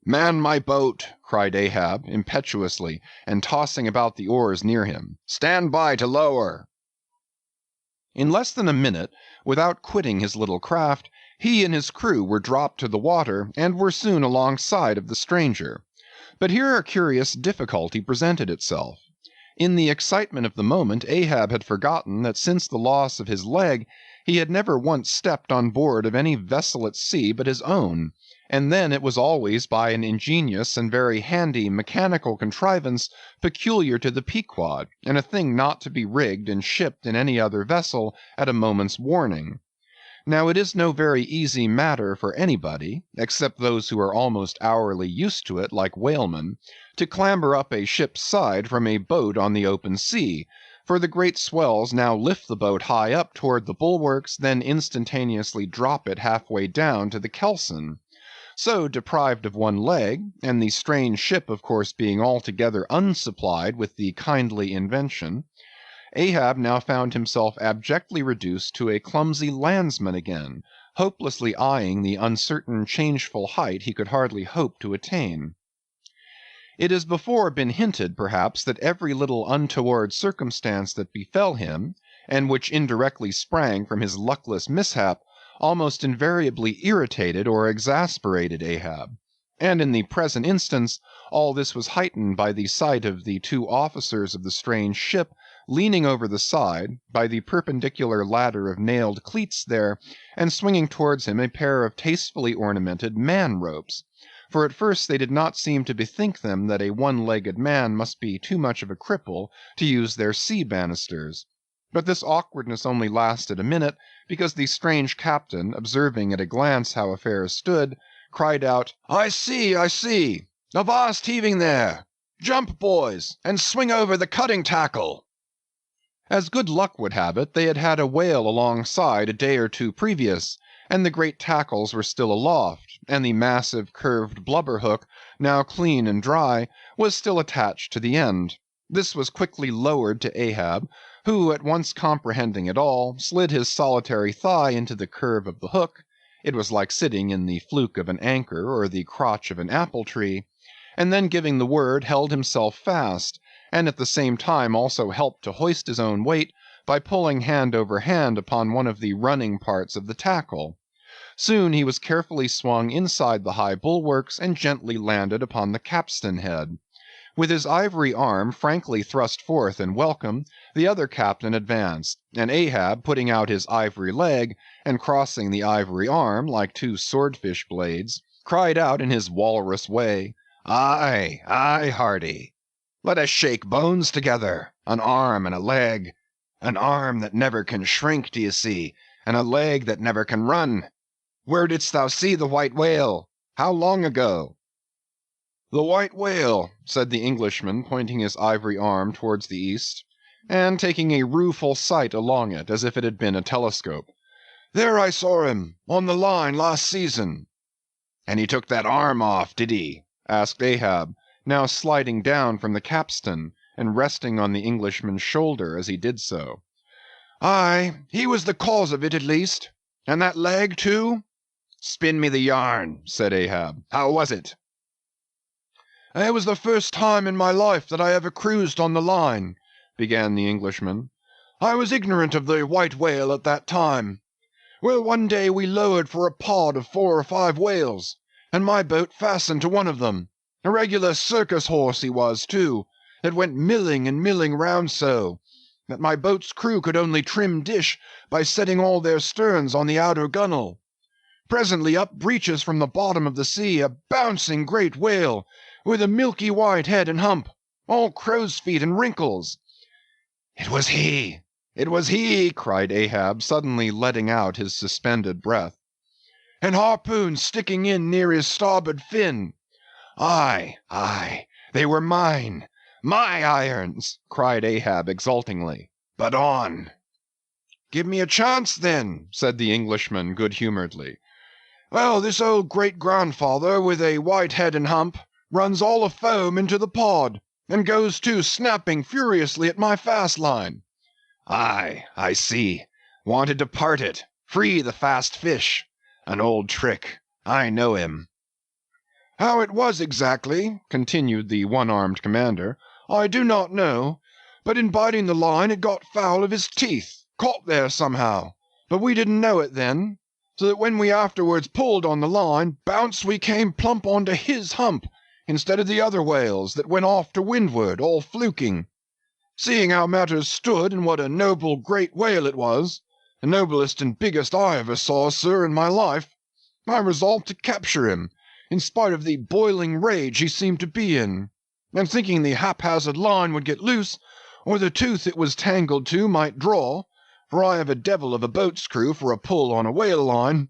Man my boat, cried Ahab, impetuously, and tossing about the oars near him. Stand by to lower. In less than a minute, without quitting his little craft, he and his crew were dropped to the water, and were soon alongside of the stranger. But here a curious difficulty presented itself. In the excitement of the moment, Ahab had forgotten that since the loss of his leg, he had never once stepped on board of any vessel at sea but his own, and then it was always by an ingenious and very handy mechanical contrivance peculiar to the Pequod, and a thing not to be rigged and shipped in any other vessel at a moment's warning. Now it is no very easy matter for anybody, except those who are almost hourly used to it like whalemen, to clamber up a ship's side from a boat on the open sea, for the great swells now lift the boat high up toward the bulwarks, then instantaneously drop it halfway down to the kelson. So, deprived of one leg, and the strange ship of course being altogether unsupplied with the kindly invention, Ahab now found himself abjectly reduced to a clumsy landsman again, hopelessly eyeing the uncertain changeful height he could hardly hope to attain. It has before been hinted, perhaps, that every little untoward circumstance that befell him, and which indirectly sprang from his luckless mishap, almost invariably irritated or exasperated Ahab. And in the present instance, all this was heightened by the sight of the two officers of the strange ship leaning over the side, by the perpendicular ladder of nailed cleats there, and swinging towards him a pair of tastefully ornamented man-ropes. For at first they did not seem to bethink them that a one-legged man must be too much of a cripple to use their sea banisters. But this awkwardness only lasted a minute, because the strange captain, observing at a glance how affairs stood, cried out, I see! Avast heaving there! Jump, boys, and swing over the cutting tackle! As good luck would have it, they had had a whale alongside a day or two previous, and the great tackles were still aloft, and the massive curved blubber hook, now clean and dry, was still attached to the end. This was quickly lowered to Ahab, who, at once comprehending it all, slid his solitary thigh into the curve of the hook, it was like sitting in the fluke of an anchor or the crotch of an apple tree, and then giving the word, held himself fast, and at the same time also helped to hoist his own weight by pulling hand over hand upon one of the running parts of the tackle. Soon he was carefully swung inside the high bulwarks and gently landed upon the capstan head. With his ivory arm frankly thrust forth in welcome, the other captain advanced, and Ahab, putting out his ivory leg, and crossing the ivory arm like two swordfish blades, cried out in his walrus way, Aye, hearty! Let us shake bones together, an arm and a leg, an arm that never can shrink, d'ye see, and a leg that never can run. Where didst thou see the white whale? How long ago? The white whale, said the Englishman, pointing his ivory arm towards the east. and taking a rueful sight along it, as if it had been a telescope. "There I saw him, on the line last season." "And he took that arm off, did he?" asked Ahab, now sliding down from the capstan, and resting on the Englishman's shoulder as he did so. "Aye, he was the cause of it at least. And that leg too?" "Spin me the yarn," said Ahab. "How was it?" "It was the first time in my life that I ever cruised on the line," began the Englishman. "I was ignorant of the white whale at that time. Well, one day we lowered for a pod of 4 or 5 whales, and my boat fastened to one of them. A regular circus horse he was, too, that went milling and milling round so, that my boat's crew could only trim dish by setting all their sterns on the outer gunwale. Presently up breaches from the bottom of the sea a bouncing great whale, with a milky white head and hump, all crow's feet and wrinkles. "It was he! It was he!" cried Ahab, suddenly letting out his suspended breath. "And harpoons sticking in near his starboard fin. Aye, aye, they were mine, my irons!" cried Ahab exultingly. "But on!" "Give me a chance, then," said the Englishman good-humouredly. "Well, this old great-grandfather, with a white head and hump, runs all afoam into the pod, and goes to snapping furiously at my fast line. Aye, I see. Wanted to part it, free the fast fish. An old trick. I know him." "How it was exactly," continued the one-armed commander, "I do not know, but in biting the line it got foul of his teeth, caught there somehow, but we didn't know it then, so that when we afterwards pulled on the line, bounce we came plump onto his hump, instead of the other whales that went off to windward, all fluking. Seeing how matters stood, and what a noble great whale it was, the noblest and biggest I ever saw, sir, in my life, I resolved to capture him, in spite of the boiling rage he seemed to be in, and thinking the haphazard line would get loose, or the tooth it was tangled to might draw, for I have a devil of a boat's crew for a pull on a whale line.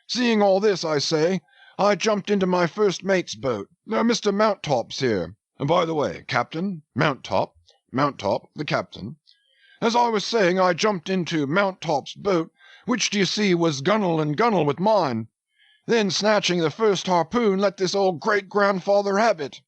Seeing all this, I say, I jumped into my first mate's boat, Mr. Mounttop's here. And by the way, Captain, Mounttop, the captain. As I was saying, I jumped into Mounttop's boat, which, d'ye see, was gunwale and gunwale with mine. Then, snatching the first harpoon, let this old great-grandfather have it.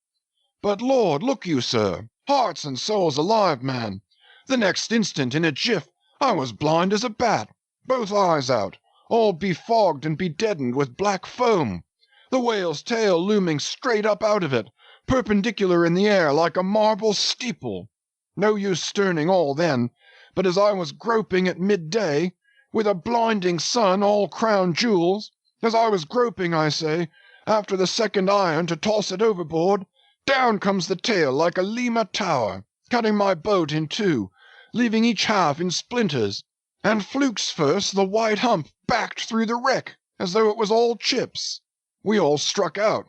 But, Lord, look you, sir, hearts and souls alive, man, the next instant, in a jiff, I was blind as a bat, both eyes out, all befogged and bedeadened with black foam, the whale's tail looming straight up out of it, perpendicular in the air like a marble steeple. No use sterning all then, but as I was groping at midday, with a blinding sun, all crown jewels, as I was groping, I say, after the second iron to toss it overboard, down comes the tail like a Lima tower, cutting my boat in two, leaving each half in splinters, and flukes first the white hump backed through the wreck, as though it was all chips. We all struck out.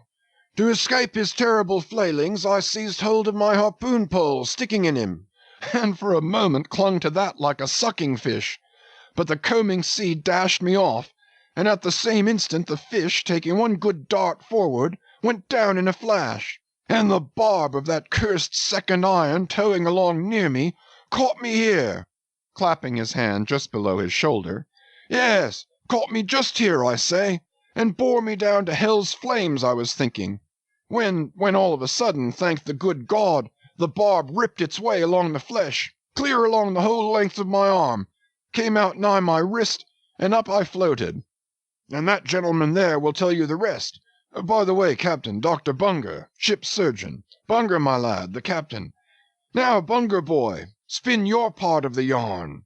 To escape his terrible flailings, I seized hold of my harpoon pole sticking in him, and for a moment clung to that like a sucking fish, but the combing sea dashed me off, and at the same instant the fish, taking one good dart forward, went down in a flash, and the barb of that cursed second iron towing along near me caught me here," clapping his hand just below his shoulder. "Yes, caught me just here, I say, and bore me down to hell's flames, I was thinking, when all of a sudden, thank the good God, the barb ripped its way along the flesh, clear along the whole length of my arm, came out nigh my wrist, and up I floated. And that gentleman there will tell you the rest. By the way, Captain, Dr. Bunger, ship's surgeon. Bunger, my lad, the captain. Now, Bunger boy, spin your part of the yarn."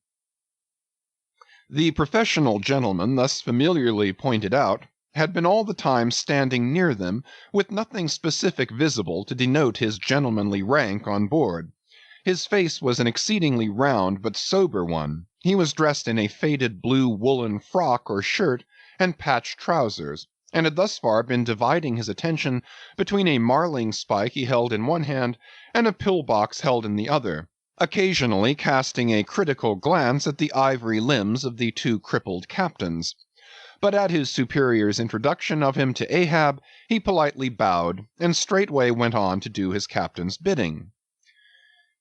The professional gentleman thus familiarly pointed out had been all the time standing near them, with nothing specific visible to denote his gentlemanly rank on board. His face was an exceedingly round but sober one. He was dressed in a faded blue woolen frock or shirt, and patched trousers, and had thus far been dividing his attention between a marling spike he held in one hand and a pill-box held in the other, occasionally casting a critical glance at the ivory limbs of the two crippled captains. But at his superior's introduction of him to Ahab, he politely bowed, and straightway went on to do his captain's bidding.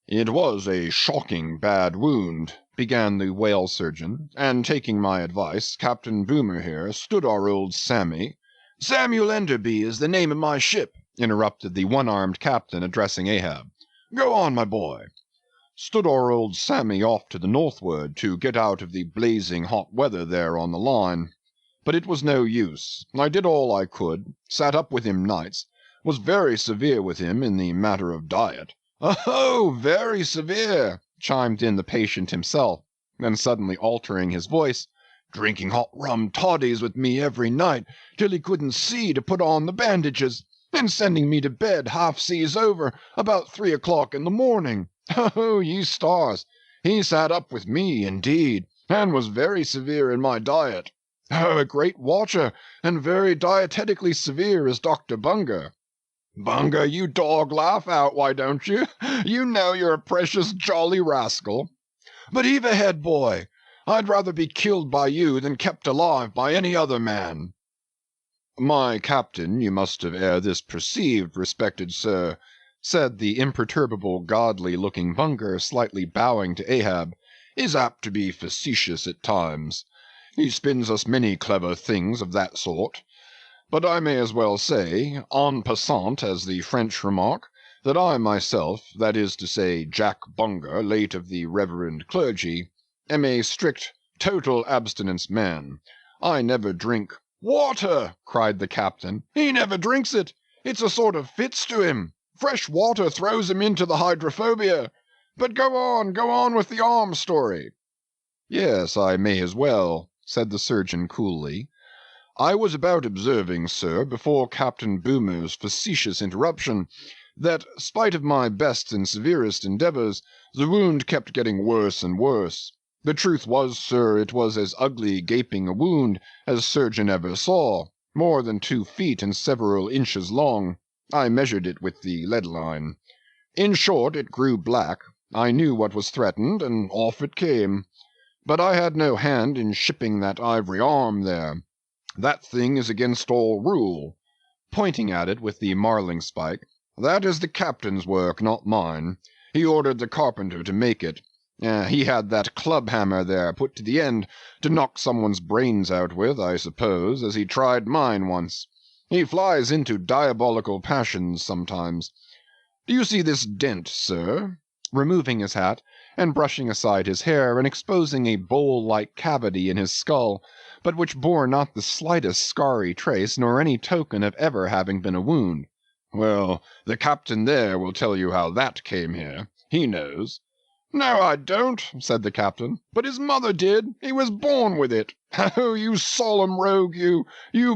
"It was a shocking bad wound," began the whale surgeon, "and taking my advice, Captain Boomer here stood our old Sammy—" "Samuel Enderby is the name of my ship," interrupted the one-armed captain, addressing Ahab. "Go on, my boy." "Stood our old Sammy off to the northward to get out of the blazing hot weather there on the line. But it was no use. I did all I could, sat up with him nights, was very severe with him in the matter of diet." "Oh, very severe," chimed in the patient himself; then suddenly altering his voice, "drinking hot rum toddies with me every night till he couldn't see to put on the bandages, and sending me to bed half seas over about 3 o'clock in the morning. Oh, ye stars! He sat up with me, indeed, and was very severe in my diet. Oh, a great watcher, and very dietetically severe is Dr. Bunger. Bunger, you dog, laugh out, why don't you? You know you're a precious jolly rascal. But heave ahead, boy. I'd rather be killed by you than kept alive by any other man." "My captain, you must have ere this perceived, respected sir," said the imperturbable, godly-looking Bunger, slightly bowing to Ahab, "is apt to be facetious at times. He spins us many clever things of that sort. But I may as well say, en passant, as the French remark, that I myself, that is to say, Jack Bunger, late of the reverend clergy, am a strict, total abstinence man. I never drink—" "Water!" cried the captain. "He never drinks it. It's a sort of fits to him. Fresh water throws him into the hydrophobia. But go on with the arm story." "Yes, I may as well," said the surgeon coolly. "I was about observing, sir, before Captain Boomer's facetious interruption, that, spite of my best and severest endeavors, the wound kept getting worse and worse. The truth was, sir, it was as ugly gaping a wound as surgeon ever saw, more than 2 feet and several inches long. I measured it with the lead line. In short, it grew black. I knew what was threatened, and off it came. But I had no hand in shipping that ivory arm there. That thing is against all rule," pointing at it with the marling spike. "That is the captain's work, not mine. He ordered the carpenter to make it. He had that club hammer there put to the end to knock someone's brains out with, I suppose, as he tried mine once. He flies into diabolical passions sometimes. Do you see this dent, sir?" removing his hat, and brushing aside his hair, and exposing a bowl-like cavity in his skull, but which bore not the slightest scarry trace, nor any token of ever having been a wound. "Well, the captain there will tell you how that came here. He knows." "No, I don't," said the captain. "But his mother did. He was born with it. Oh, you solemn rogue, you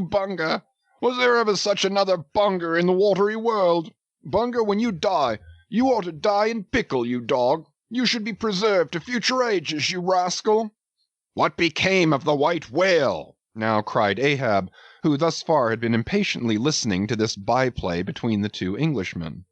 Bunger! Was there ever such another Bunger in the watery world? Bunger, when you die, you ought to die in pickle, you dog. You should be preserved to future ages, you rascal." "What became of the white whale?" now cried Ahab, who thus far had been impatiently listening to this by-play between the 2 Englishmen.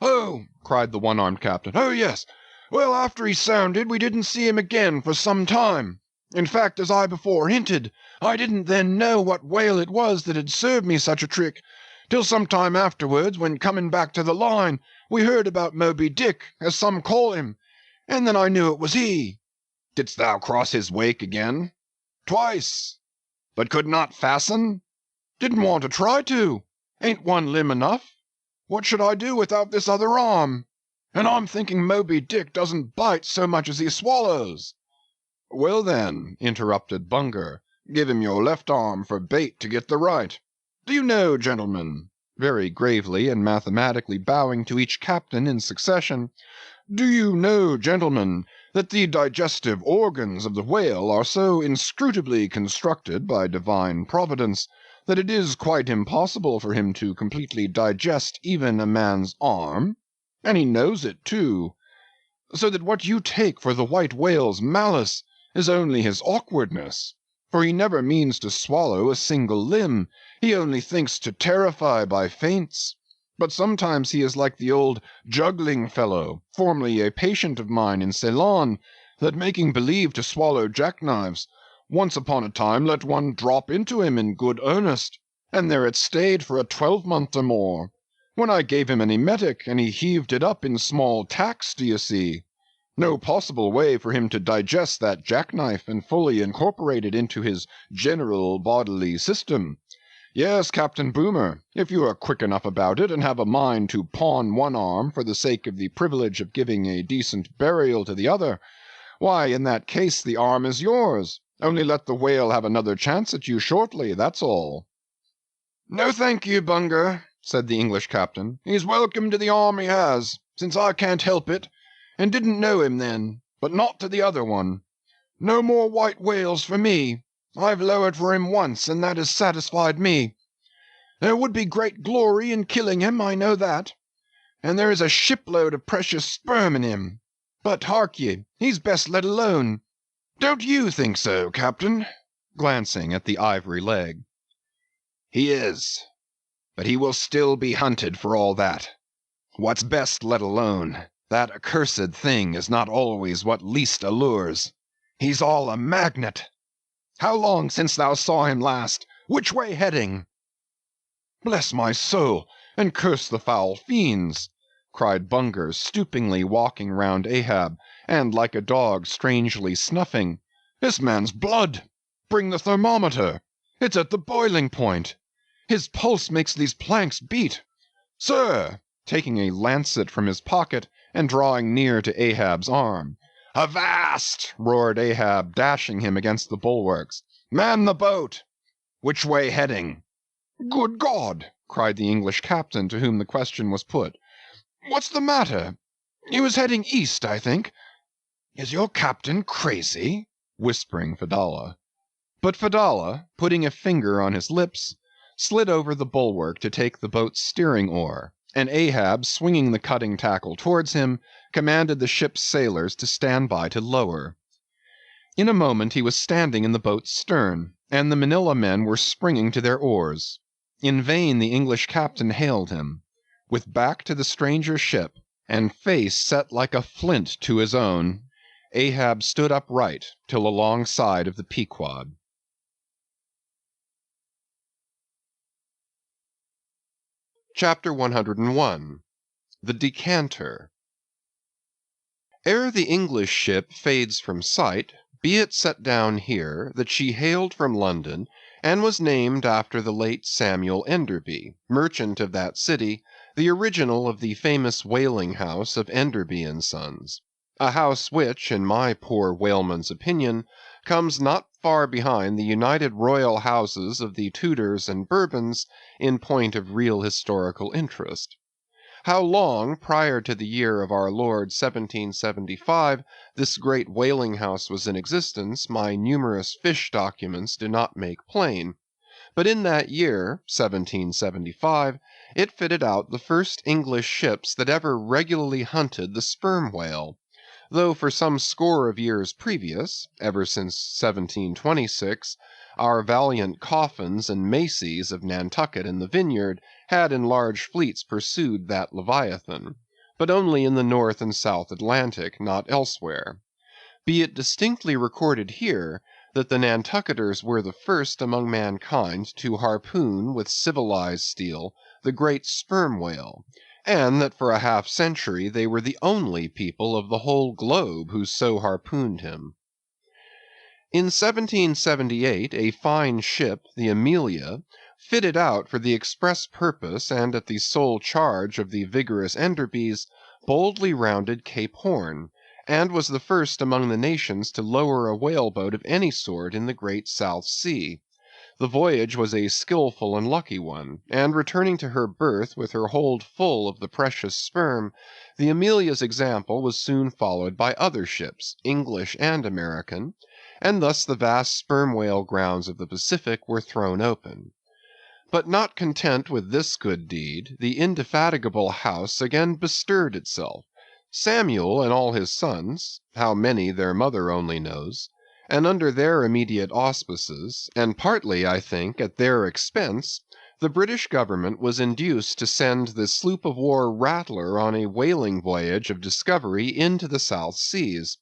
"Oh!" cried the one-armed captain. "Oh, yes! Well, after he sounded, we didn't see him again for some time. In fact, as I before hinted, I didn't then know what whale it was that had served me such a trick, till some time afterwards, when coming back to the line, we heard about Moby Dick, as some call him, and then I knew it was he." "Didst thou cross his wake again?" "Twice." "But could not fasten?" "Didn't want to try to. Ain't one limb enough? What should I do without this other arm? And I'm thinking Moby Dick doesn't bite so much as he swallows." "Well, then," interrupted Bunger, "give him your left arm for bait to get the right. Do you know, gentlemen," very gravely and mathematically bowing to each captain in succession, "do you know, gentlemen, that the digestive organs of the whale are so inscrutably constructed by divine providence that it is quite impossible for him to completely digest even a man's arm? And he knows it, too. So that what you take for the white whale's malice is only his awkwardness. For he never means to swallow a single limb, he only thinks to terrify by feints. But sometimes he is like the old juggling fellow, formerly a patient of mine in Ceylon, that making believe to swallow jackknives, once upon a time let one drop into him in good earnest, and there it stayed for a 12-month or more. when I gave him an emetic, and he heaved it up in small tacks, d'ye see. No possible way for him to digest that jackknife and fully incorporate it into his general bodily system. Yes, Captain Boomer, if you are quick enough about it and have a mind to pawn one arm for the sake of the privilege of giving a decent burial to the other, why, in that case the arm is yours. Only let the whale have another chance at you shortly, that's all." "No thank you, Bunger," said the English captain. "He's welcome to the arm he has, since I can't help it, and didn't know him then, but not to the other one. No more white whales for me. I've lowered for him once, and that has satisfied me. There would be great glory in killing him, I know that, and there is a shipload of precious sperm in him. But hark ye, he's best let alone. Don't you think so, Captain?" glancing at the ivory leg. "He is, but he will still be hunted for all that. What's best let alone? That accursed thing is not always what least allures. He's all a magnet. How long since thou saw him last? Which way heading?" "Bless my soul, and curse the foul fiends!" cried Bunger, stoopingly walking round Ahab, and like a dog strangely snuffing. "This man's blood! Bring the thermometer! It's at the boiling point! His pulse makes these planks beat! Sir!" taking a lancet from his pocket and drawing near to Ahab's arm. "Avast!" roared Ahab, dashing him against the bulwarks. "Man the boat! Which way heading?" "Good God!" cried the English captain, to whom the question was put. "What's the matter? He was heading east, I think. Is your captain crazy?" whispering Fedallah. But Fedallah, putting a finger on his lips, slid over the bulwark to take the boat's steering oar, and Ahab, swinging the cutting tackle towards him, commanded the ship's sailors to stand by to lower. In a moment he was standing in the boat's stern, and the Manila men were springing to their oars. In vain the English captain hailed him. With back to the stranger's ship, and face set like a flint to his own, Ahab stood upright till alongside of the Pequod. Chapter 101. The Decanter. Ere the English ship fades from sight, be it set down here that she hailed from London, and was named after the late Samuel Enderby, merchant of that city, the original of the famous whaling house of Enderby and Sons, a house which, in my poor whaleman's opinion, comes not far behind the united royal houses of the Tudors and Bourbons in point of real historical interest. How long prior to the year of our Lord 1775 this great whaling house was in existence, my numerous fish documents do not make plain. But in that year, 1775, it fitted out the first English ships that ever regularly hunted the sperm whale, though for some score of years previous, ever since 1726, our valiant Coffins and Maceys of Nantucket and the Vineyard had in large fleets pursued that leviathan, but only in the North and South Atlantic, not elsewhere. Be it distinctly recorded here that the Nantucketers were the first among mankind to harpoon with civilized steel the great sperm whale, and that for a half-century they were the only people of the whole globe who so harpooned him. In 1778 a fine ship, the Amelia, fitted out for the express purpose and at the sole charge of the vigorous Enderbys, boldly rounded Cape Horn, and was the first among the nations to lower a whaleboat of any sort in the great South Sea. The voyage was a skilful and lucky one, and returning to her berth with her hold full of the precious sperm, the Amelia's example was soon followed by other ships, English and American, and thus the vast sperm whale grounds of the Pacific were thrown open. But not content with this good deed, the indefatigable house again bestirred itself. Samuel and all his sons, how many their mother only knows, and under their immediate auspices, and partly, I think, at their expense, the British government was induced to send the sloop of war Rattler on a whaling voyage of discovery into the South Seas.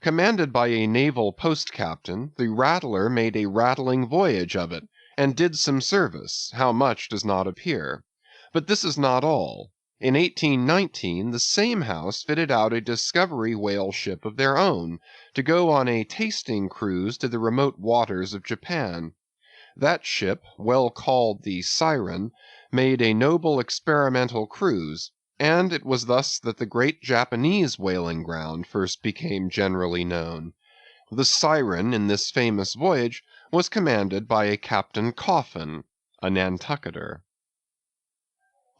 Commanded by a naval post-captain, the Rattler made a rattling voyage of it, and did some service, how much does not appear. But this is not all. In 1819 the same house fitted out a discovery whale ship of their own, to go on a tasting cruise to the remote waters of Japan. That ship, well called the Siren, made a noble experimental cruise, and it was thus that the great Japanese whaling ground first became generally known. The Siren in this famous voyage was commanded by a Captain Coffin, a Nantucketer.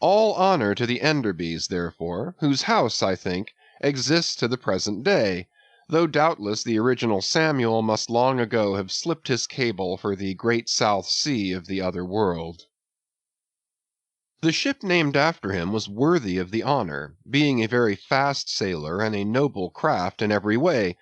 All honor to the Enderbys, therefore, whose house, I think, exists to the present day, though doubtless the original Samuel must long ago have slipped his cable for the great South Sea of the other world. The ship named after him was worthy of the honor, being a very fast sailer and a noble craft in every way.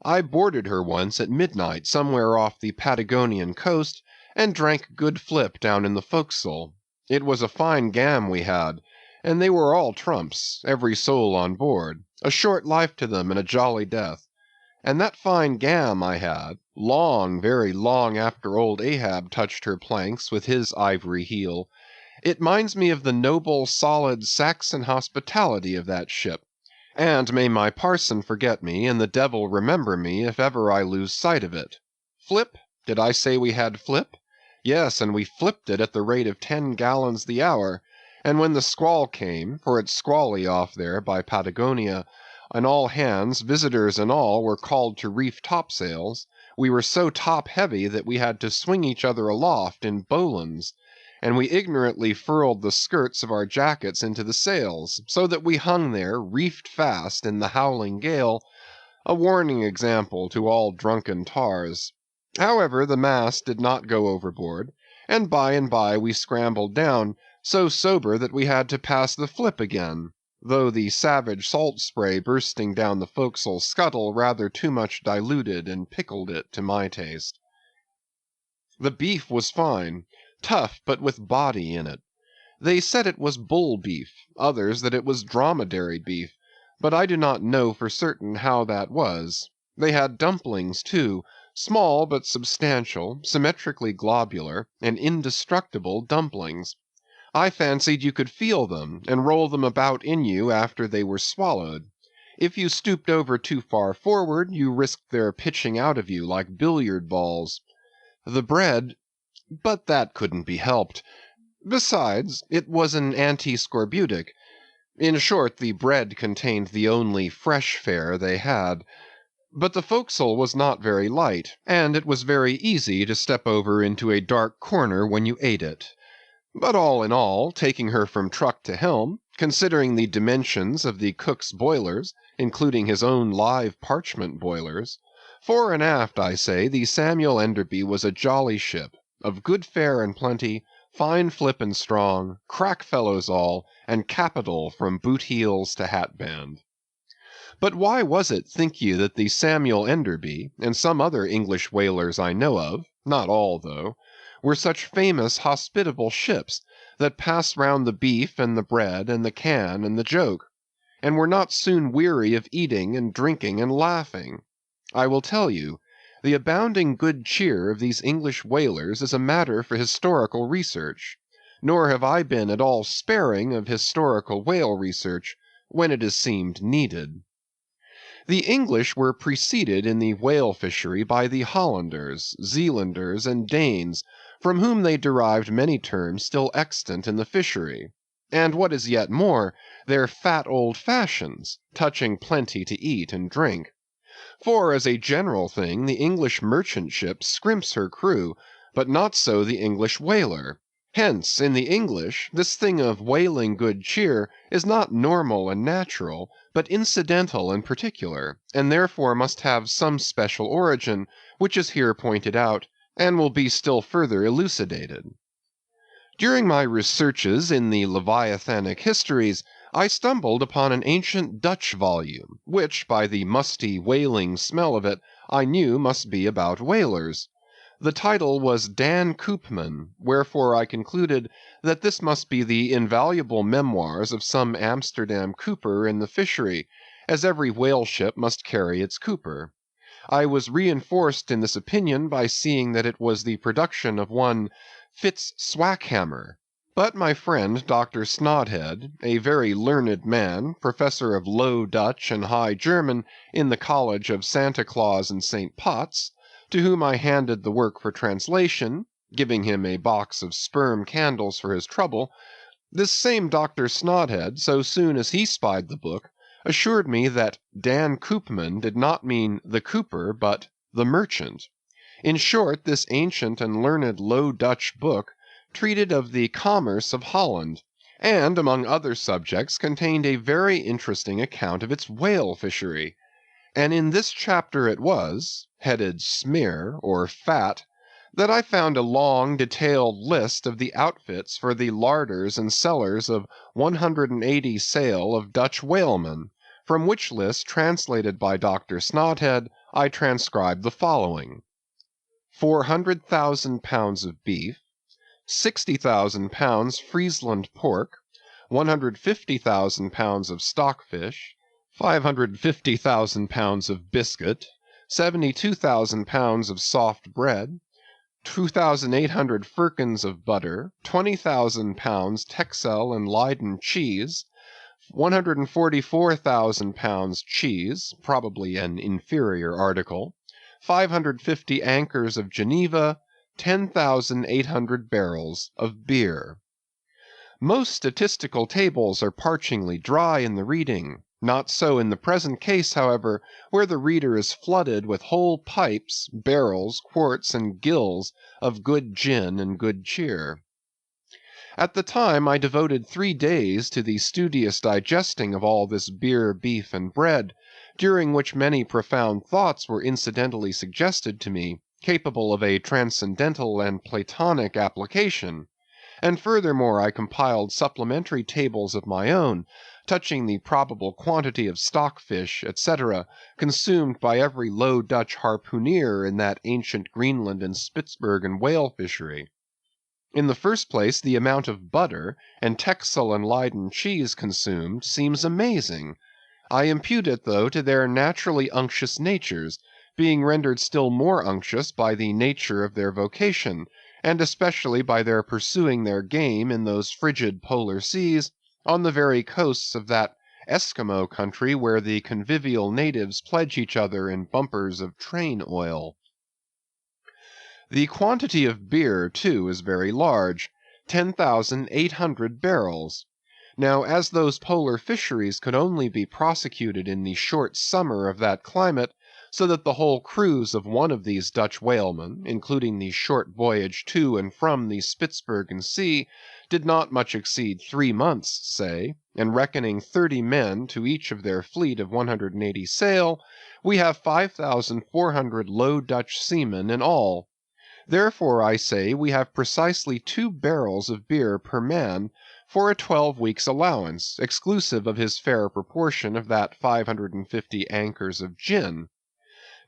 I boarded her once at midnight somewhere off the Patagonian coast, and drank good flip down in the forecastle. It was a fine gam we had, and they were all trumps, every soul on board, a short life to them and a jolly death. And that fine gam I had, long, very long after old Ahab touched her planks with his ivory heel, it minds me of the noble, solid Saxon hospitality of that ship. And may my parson forget me, and the devil remember me, if ever I lose sight of it. Flip? Did I say we had flip? Yes, and we flipped it at the rate of 10 gallons the hour, and when the squall came, for it's squally off there by Patagonia, and all hands, visitors and all, were called to reef topsails, we were so top-heavy that we had to swing each other aloft in bowlines, and we ignorantly furled the skirts of our jackets into the sails, so that we hung there, reefed fast in the howling gale, a warning example to all drunken tars. However, the mast did not go overboard, and by we scrambled down, so sober that we had to pass the flip again, though the savage salt spray bursting down the forecastle scuttle rather too much diluted and pickled it to my taste. The beef was fine, tough but with body in it. They said it was bull beef, others that it was dromedary beef, but I do not know for certain how that was. They had dumplings too, small but substantial, symmetrically globular, and indestructible dumplings. I fancied you could feel them, and roll them about in you after they were swallowed. If you stooped over too far forward, you risked their pitching out of you like billiard balls. The bread, but that couldn't be helped. Besides, it was an anti-scorbutic. In short, the bread contained the only fresh fare they had. But the forecastle was not very light, and it was very easy to step over into a dark corner when you ate it. But all in all, taking her from truck to helm, considering the dimensions of the cook's boilers, including his own live parchment boilers, fore and aft, I say, the Samuel Enderby was a jolly ship, of good fare and plenty, fine flip and strong, crack fellows all, and capital from boot heels to hatband. But why was it, think ye, that the Samuel Enderby, and some other English whalers I know of, not all though, were such famous hospitable ships, that passed round the beef and the bread and the can and the joke, and were not soon weary of eating and drinking and laughing? I will tell you. The abounding good cheer of these English whalers is a matter for historical research, nor have I been at all sparing of historical whale research when it has seemed needed. The English were preceded in the whale fishery by the Hollanders, Zealanders, and Danes, from whom they derived many terms still extant in the fishery, and what is yet more, their fat old fashions, touching plenty to eat and drink. For, as a general thing, the English merchant ship scrimps her crew, but not so the English whaler. Hence, in the English, this thing of whaling good cheer is not normal and natural, but incidental and particular, and therefore must have some special origin, which is here pointed out, and will be still further elucidated. During my researches in the Leviathanic histories, I stumbled upon an ancient Dutch volume, which, by the musty whaling smell of it, I knew must be about whalers. The title was Dan Koopman, wherefore I concluded that this must be the invaluable memoirs of some Amsterdam cooper in the fishery, as every whale ship must carry its cooper. I was reinforced in this opinion by seeing that it was the production of one Fitz Swackhammer, But my friend Dr. Snodhead, a very learned man, professor of Low Dutch and High German in the College of Santa Claus and St. Potts, to whom I handed the work for translation, giving him a box of sperm candles for his trouble, this same Dr. Snodhead, so soon as he spied the book, assured me that Dan Koopman did not mean the Cooper, but the merchant. In short, this ancient and learned Low Dutch book treated of the commerce of Holland, and, among other subjects, contained a very interesting account of its whale fishery. And in this chapter it was, headed Smear, or Fat, that I found a long, detailed list of the outfits for the larders and cellars of 180 sail of Dutch whalemen, from which list, translated by Dr. Snodhead, I transcribe the following: 400,000 pounds of beef, 60,000 pounds Friesland pork, 150,000 pounds of stockfish, 550,000 pounds of biscuit, 72,000 pounds of soft bread, 2,800 firkins of butter, 20,000 pounds Texel and Leyden cheese, 144,000 pounds cheese, probably an inferior article, 550 anchors of Geneva, 10,800 barrels of beer. Most statistical tables are parchingly dry in the reading. Not so in the present case, however, where the reader is flooded with whole pipes, barrels, quarts, and gills of good gin and good cheer. At the time I devoted 3 days to the studious digesting of all this beer, beef, and bread, during which many profound thoughts were incidentally suggested to me, capable of a transcendental and Platonic application; and furthermore I compiled supplementary tables of my own, touching the probable quantity of stockfish, etc., consumed by every Low Dutch harpooneer in that ancient Greenland and Spitzbergen whale fishery. In the first place, the amount of butter and Texel and Leyden cheese consumed seems amazing. I impute it, though, to their naturally unctuous natures, being rendered still more unctuous by the nature of their vocation, and especially by their pursuing their game in those frigid polar seas, on the very coasts of that Eskimo country where the convivial natives pledge each other in bumpers of train oil. The quantity of beer, too, is very large, 10,800 barrels. Now, as those polar fisheries could only be prosecuted in the short summer of that climate, so that the whole cruise of one of these Dutch whalemen, including the short voyage to and from the Spitzbergen Sea, did not much exceed 3 months, say, and reckoning 30 men to each of their fleet of 180 sail, we have 5,400 Low Dutch seamen in all. Therefore, I say, we have precisely 2 barrels of beer per man, for a 12 weeks' allowance, exclusive of his fair proportion of that 550 anchors of gin.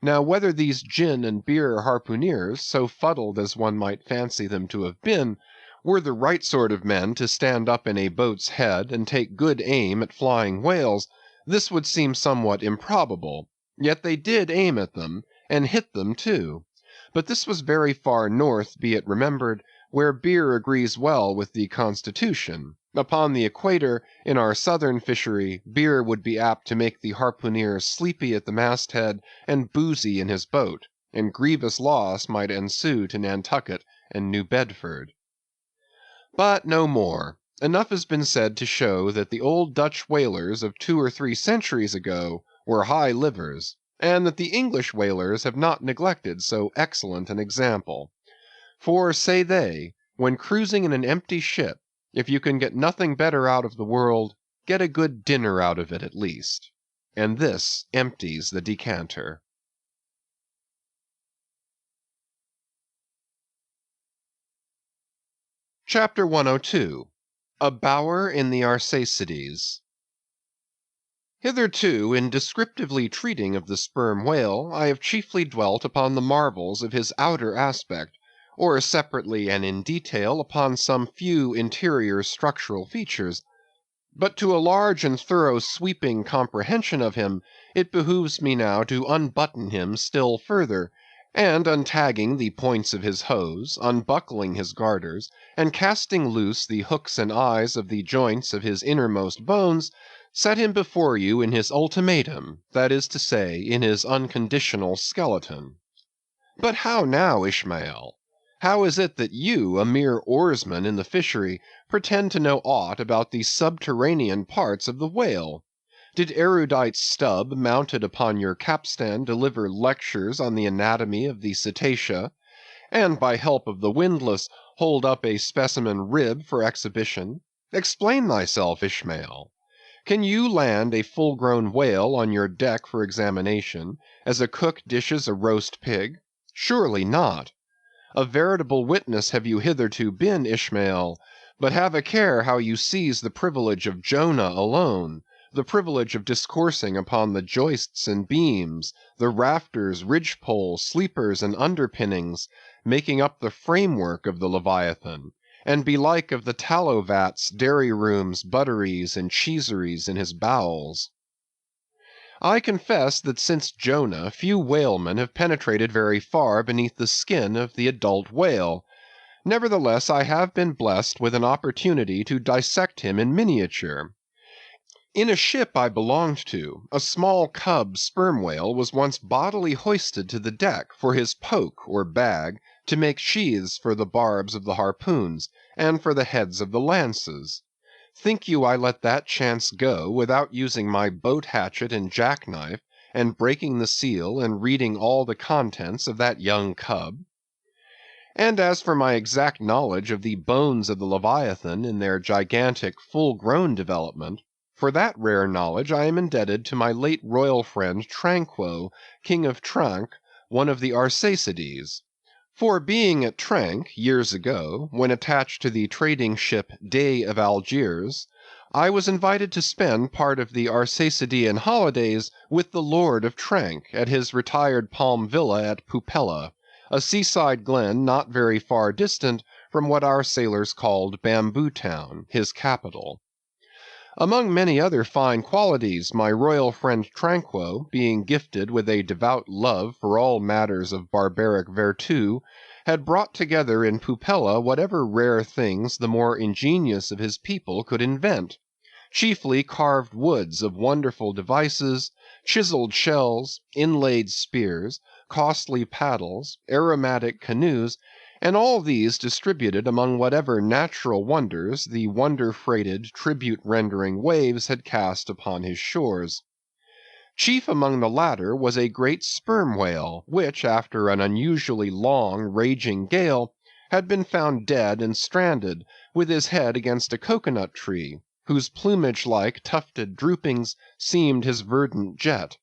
Now, whether these gin and beer harpooneers, so fuddled as one might fancy them to have been, were the right sort of men to stand up in a boat's head and take good aim at flying whales, this would seem somewhat improbable; yet they did aim at them, and hit them too. But this was very far north, be it remembered, where beer agrees well with the constitution. Upon the equator, in our southern fishery, beer would be apt to make the harpooneer sleepy at the masthead and boozy in his boat, and grievous loss might ensue to Nantucket and New Bedford. But no more. Enough has been said to show that the old Dutch whalers of 2 or 3 centuries ago were high livers, and that the English whalers have not neglected so excellent an example. For, say they, when cruising in an empty ship, if you can get nothing better out of the world, get a good dinner out of it at least. And this empties the decanter. Chapter 102. A Bower in the Arsacides. Hitherto, in descriptively treating of the sperm whale, I have chiefly dwelt upon the marvels of his outer aspect, or separately and in detail upon some few interior structural features. But to a large and thorough sweeping comprehension of him, it behooves me now to unbutton him still further, And untagging the points of his hose, unbuckling his garters, and casting loose the hooks and eyes of the joints of his innermost bones, set him before you in his ultimatum, that is to say, in his unconditional skeleton. But how now, Ishmael? How is it that you, a mere oarsman in the fishery, pretend to know aught about the subterranean parts of the whale? Did erudite Stubb, mounted upon your capstan, deliver lectures on the anatomy of the cetacea, and by help of the windlass hold up a specimen rib for exhibition? Explain thyself, Ishmael. Can you land a full-grown whale on your deck for examination, as a cook dishes a roast pig? Surely not. A veritable witness have you hitherto been, Ishmael, but have a care how you seize the privilege of Jonah alone, the privilege of discoursing upon the joists and beams, the rafters, ridgepoles, sleepers, and underpinnings, making up the framework of the Leviathan, and belike of the tallow vats, dairy rooms, butteries, and cheeseries in his bowels. I confess that since Jonah, few whalemen have penetrated very far beneath the skin of the adult whale. Nevertheless, I have been blessed with an opportunity to dissect him in miniature. In a ship I belonged to, a small cub sperm whale was once bodily hoisted to the deck for his poke or bag to make sheaths for the barbs of the harpoons, and for the heads of the lances. Think you I let that chance go without using my boat hatchet and jackknife, and breaking the seal and reading all the contents of that young cub? And as for my exact knowledge of the bones of the Leviathan in their gigantic full-grown development, for that rare knowledge I am indebted to my late royal friend Tranquo, King of Tranque, one of the Arsacides. For being at Tranque, years ago, when attached to the trading ship Dey of Algiers, I was invited to spend part of the Arsacidean holidays with the Lord of Tranque at his retired palm villa at Pupella, a seaside glen not very far distant from what our sailors called Bamboo Town, his capital. Among many other fine qualities, my royal friend Tranquo, being gifted with a devout love for all matters of barbaric virtu, had brought together in Pupella whatever rare things the more ingenious of his people could invent, chiefly carved woods of wonderful devices, chiseled shells, inlaid spears, costly paddles, aromatic canoes, and all these distributed among whatever natural wonders the wonder-freighted, tribute-rendering waves had cast upon his shores. Chief among the latter was a great sperm whale, which, after an unusually long, raging gale, had been found dead and stranded, with his head against a cocoanut tree, whose plumage-like tufted droopings seemed his verdant jet.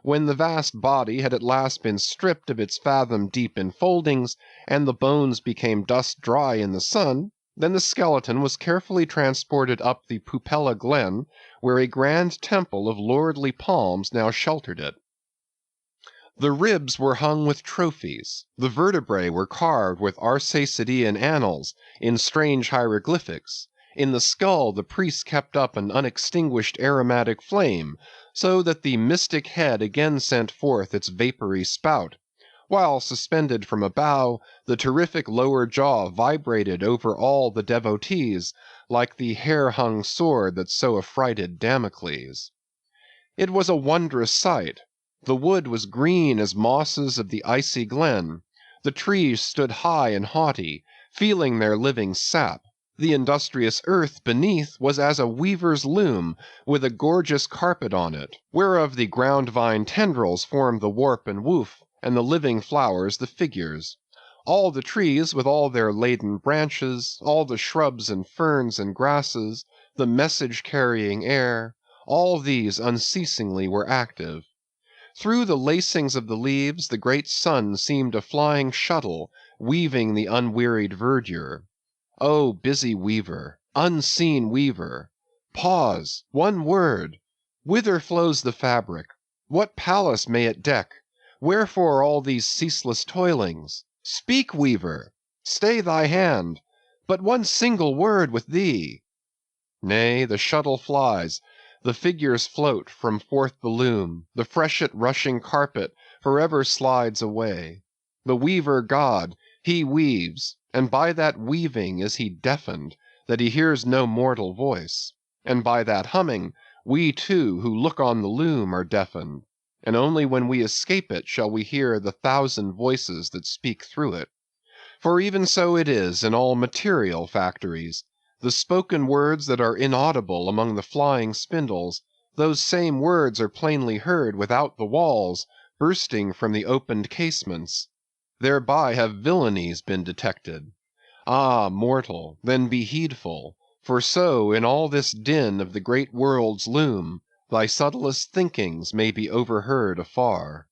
When the vast body had at last been stripped of its fathom-deep enfoldings, and the bones became dust-dry in the sun, then the skeleton was carefully transported up the Pupella Glen, where a grand temple of lordly palms now sheltered it. The ribs were hung with trophies, the vertebrae were carved with Arsacidean annals in strange hieroglyphics, in the skull the priests kept up an unextinguished aromatic flame, so that the mystic head again sent forth its vapory spout, while suspended from a bough, the terrific lower jaw vibrated over all the devotees, like the hair-hung sword that so affrighted Damocles. It was a wondrous sight. The wood was green as mosses of the icy glen, the trees stood high and haughty, feeling their living sap, the industrious earth beneath was as a weaver's loom, with a gorgeous carpet on it, whereof the ground-vine tendrils formed the warp and woof, and the living flowers the figures. All the trees with all their laden branches, all the shrubs and ferns and grasses, the message-carrying air, all these unceasingly were active. Through the lacings of the leaves the great sun seemed a flying shuttle, weaving the unwearied verdure. O busy weaver, unseen weaver! Pause, one word! Whither flows the fabric? What palace may it deck? Wherefore all these ceaseless toilings? Speak, weaver! Stay thy hand! But one single word with thee! Nay, the shuttle flies, the figures float from forth the loom, the freshet rushing carpet for ever slides away. The weaver god, he weaves, and by that weaving is he deafened, that he hears no mortal voice. And by that humming, we too, who look on the loom, are deafened, and only when we escape it shall we hear the thousand voices that speak through it. For even so it is in all material factories. The spoken words that are inaudible among the flying spindles, those same words are plainly heard without the walls, bursting from the opened casements. Thereby have villainies been detected. Ah, mortal, then be heedful, for so in all this din of the great world's loom, thy subtlest thinkings may be overheard afar.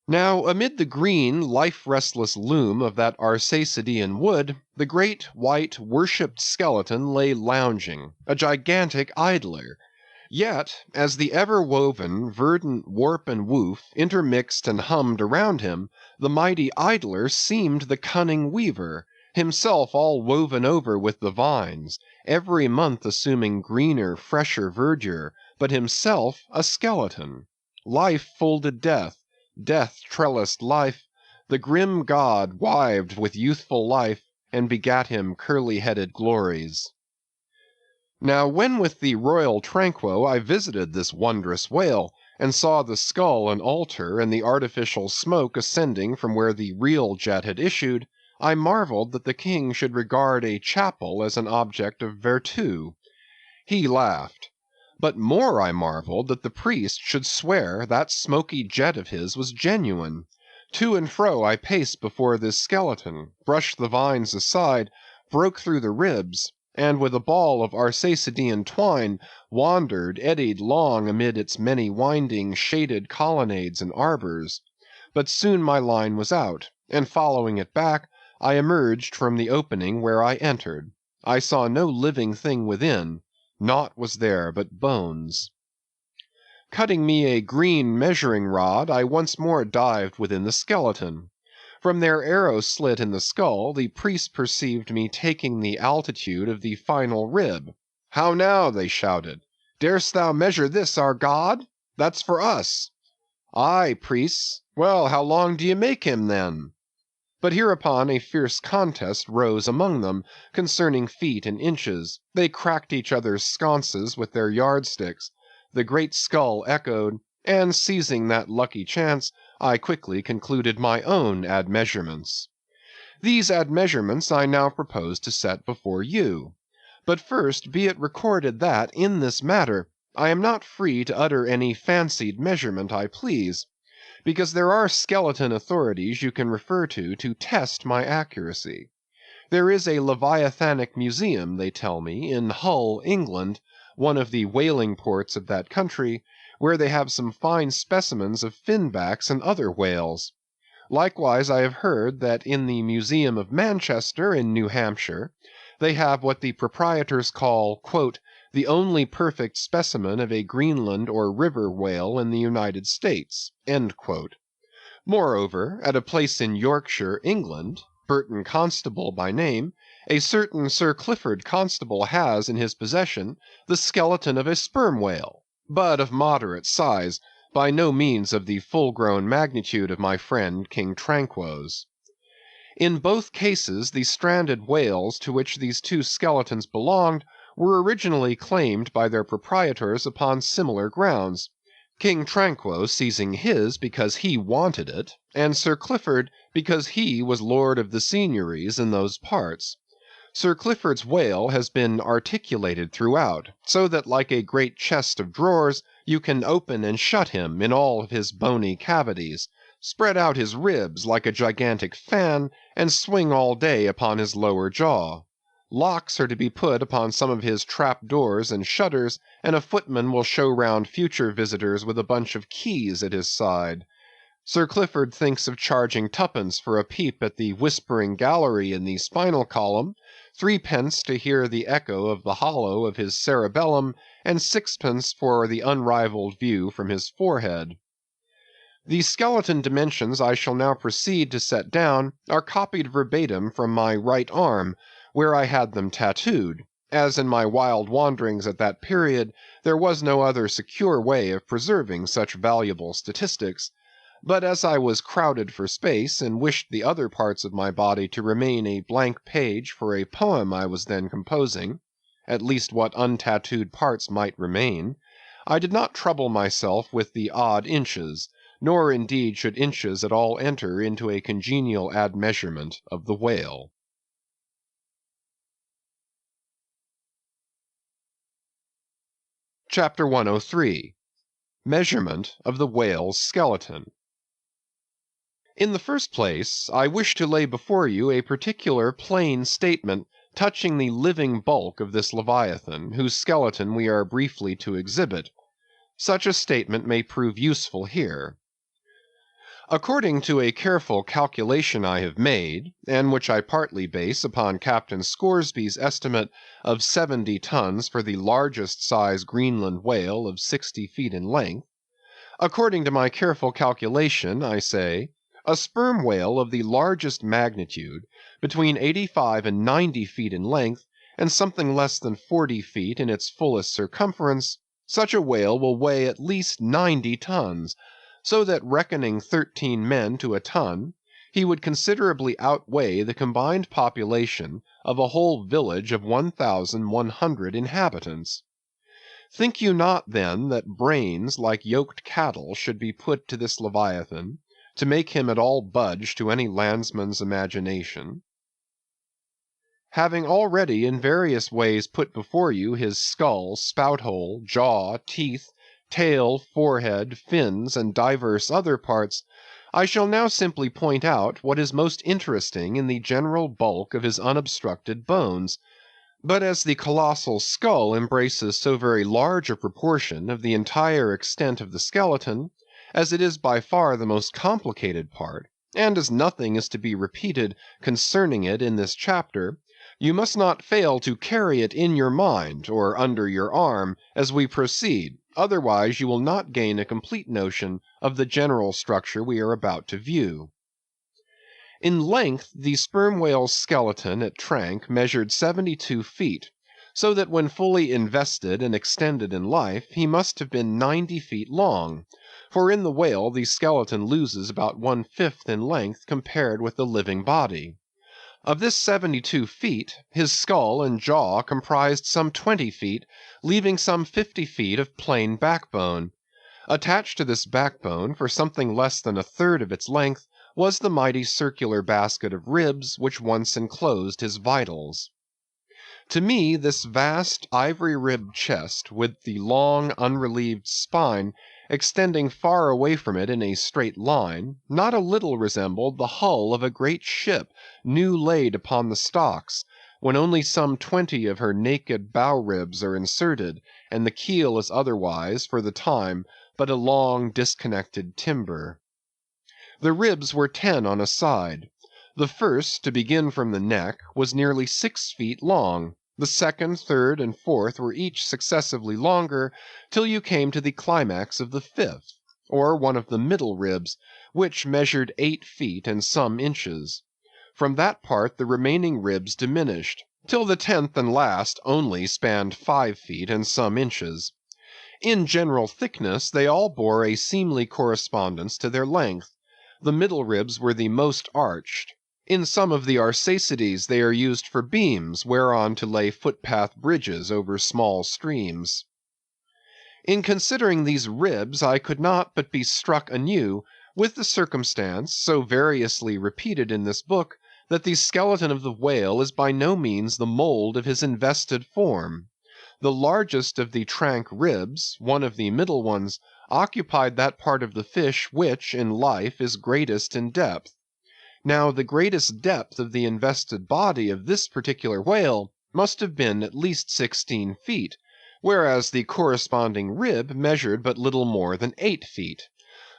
Now amid the green, life-restless loom of that Arsacidean wood, the great, white, worshipped skeleton lay lounging, a gigantic idler. Yet, as the ever-woven, verdant warp and woof intermixed and hummed around him, the mighty idler seemed the cunning weaver, himself all woven over with the vines, every month assuming greener, fresher verdure, but himself a skeleton. Life folded death, death trellised life, the grim god wived with youthful life, and begat him curly-headed glories. Now when with the royal Tranquo I visited this wondrous whale, and saw the skull an altar and the artificial smoke ascending from where the real jet had issued, I marveled that the king should regard a chapel as an object of vertu. He laughed. But more I marveled that the priest should swear that smoky jet of his was genuine. To and fro I paced before this skeleton, brushed the vines aside, broke through the ribs, and with a ball of Arsacidean twine, wandered, eddied long amid its many winding, shaded colonnades and arbors. But soon my line was out, and following it back, I emerged from the opening where I entered. I saw no living thing within, naught was there but bones. Cutting me a green measuring rod, I once more dived within the skeleton. From their arrow slit in the skull, the priests perceived me taking the altitude of the final rib. "How now?" they shouted. "Darest thou measure this, our god? That's for us." "Aye, priests. Well, how long do ye make him, then?" But hereupon a fierce contest rose among them, concerning feet and inches. They cracked each other's sconces with their yardsticks. The great skull echoed, and seizing that lucky chance, I quickly concluded my own admeasurements. These admeasurements I now propose to set before you. But first be it recorded that, in this matter, I am not free to utter any fancied measurement I please, because there are skeleton authorities you can refer to test my accuracy. There is a Leviathanic museum, they tell me, in Hull, England, one of the whaling ports of that country, where they have some fine specimens of finbacks and other whales. Likewise I have heard that in the Museum of Manchester, in New Hampshire, they have what the proprietors call, "the only perfect specimen of a Greenland or river whale in the United States." Moreover, at a place in Yorkshire, England, Burton Constable by name, a certain Sir Clifford Constable has in his possession the skeleton of a sperm whale, but of moderate size, by no means of the full-grown magnitude of my friend King Tranquo's. In both cases the stranded whales to which these two skeletons belonged were originally claimed by their proprietors upon similar grounds, King Tranquo seizing his because he wanted it, and Sir Clifford because he was lord of the seigneuries in those parts. Sir Clifford's whale has been articulated throughout, so that like a great chest of drawers you can open and shut him in all of his bony cavities, spread out his ribs like a gigantic fan, and swing all day upon his lower jaw. Locks are to be put upon some of his trap doors and shutters, and a footman will show round future visitors with a bunch of keys at his side. Sir Clifford thinks of charging twopence for a peep at the whispering gallery in the spinal column, 3d. to hear the echo of the hollow of his cerebellum, and 6d. for the unrivalled view from his forehead. The skeleton dimensions I shall now proceed to set down are copied verbatim from my right arm, where I had them tattooed, as in my wild wanderings at that period there was no other secure way of preserving such valuable statistics. But as I was crowded for space, and wished the other parts of my body to remain a blank page for a poem I was then composing, at least what untattooed parts might remain, I did not trouble myself with the odd inches, nor indeed should inches at all enter into a congenial admeasurement of the whale. Chapter 103. Measurement of the Whale's Skeleton. In the first place, I wish to lay before you a particular plain statement touching the living bulk of this Leviathan, whose skeleton we are briefly to exhibit. Such a statement may prove useful here. According to a careful calculation I have made, and which I partly base upon Captain Scoresby's estimate of 70 tons for the largest size Greenland whale of 60 feet in length, according to my careful calculation, I say, a sperm whale of the largest magnitude, between 85 and 90 feet in length, and something less than 40 feet in its fullest circumference, such a whale will weigh at least 90 tons, so that reckoning 13 men to a ton, he would considerably outweigh the combined population of a whole village of 1,100 inhabitants. Think you not, then, that brains like yoked cattle should be put to this Leviathan, to make him at all budge to any landsman's imagination? Having already in various ways put before you his skull, spout-hole, jaw, teeth, tail, forehead, fins, and divers other parts, I shall now simply point out what is most interesting in the general bulk of his unobstructed bones. But as the colossal skull embraces so very large a proportion of the entire extent of the skeleton, as it is by far the most complicated part, and as nothing is to be repeated concerning it in this chapter, you must not fail to carry it in your mind, or under your arm, as we proceed, otherwise you will not gain a complete notion of the general structure we are about to view. In length, the sperm whale's skeleton at Tranque measured 72 feet, so that when fully invested and extended in life, he must have been 90 feet long, for in the whale the skeleton loses about 1/5 in length compared with the living body. Of this 72 feet, his skull and jaw comprised some 20 feet, leaving some 50 feet of plain backbone. Attached to this backbone, for something less than 1/3 of its length, was the mighty circular basket of ribs which once enclosed his vitals. To me this vast ivory-ribbed chest, with the long unrelieved spine extending far away from it in a straight line, not a little resembled the hull of a great ship new laid upon the stocks, when only some 20 of her naked bow ribs are inserted, and the keel is otherwise, for the time, but a long disconnected timber. The ribs were 10 on a side. The first, to begin from the neck, was nearly 6 feet long. The second, third, and fourth were each successively longer, till you came to the climax of the fifth, or one of the middle ribs, which measured 8 feet and some inches. From that part the remaining ribs diminished, till the 10th and last only spanned 5 feet and some inches. In general thickness they all bore a seemly correspondence to their length. The middle ribs were the most arched. In some of the Arsacides they are used for beams whereon to lay footpath bridges over small streams. In considering these ribs I could not but be struck anew with the circumstance, so variously repeated in this book, that the skeleton of the whale is by no means the mould of his invested form. The largest of the Tranque ribs, one of the middle ones, occupied that part of the fish which, in life, is greatest in depth. Now the greatest depth of the invested body of this particular whale must have been at least 16 feet, whereas the corresponding rib measured but little more than 8 feet.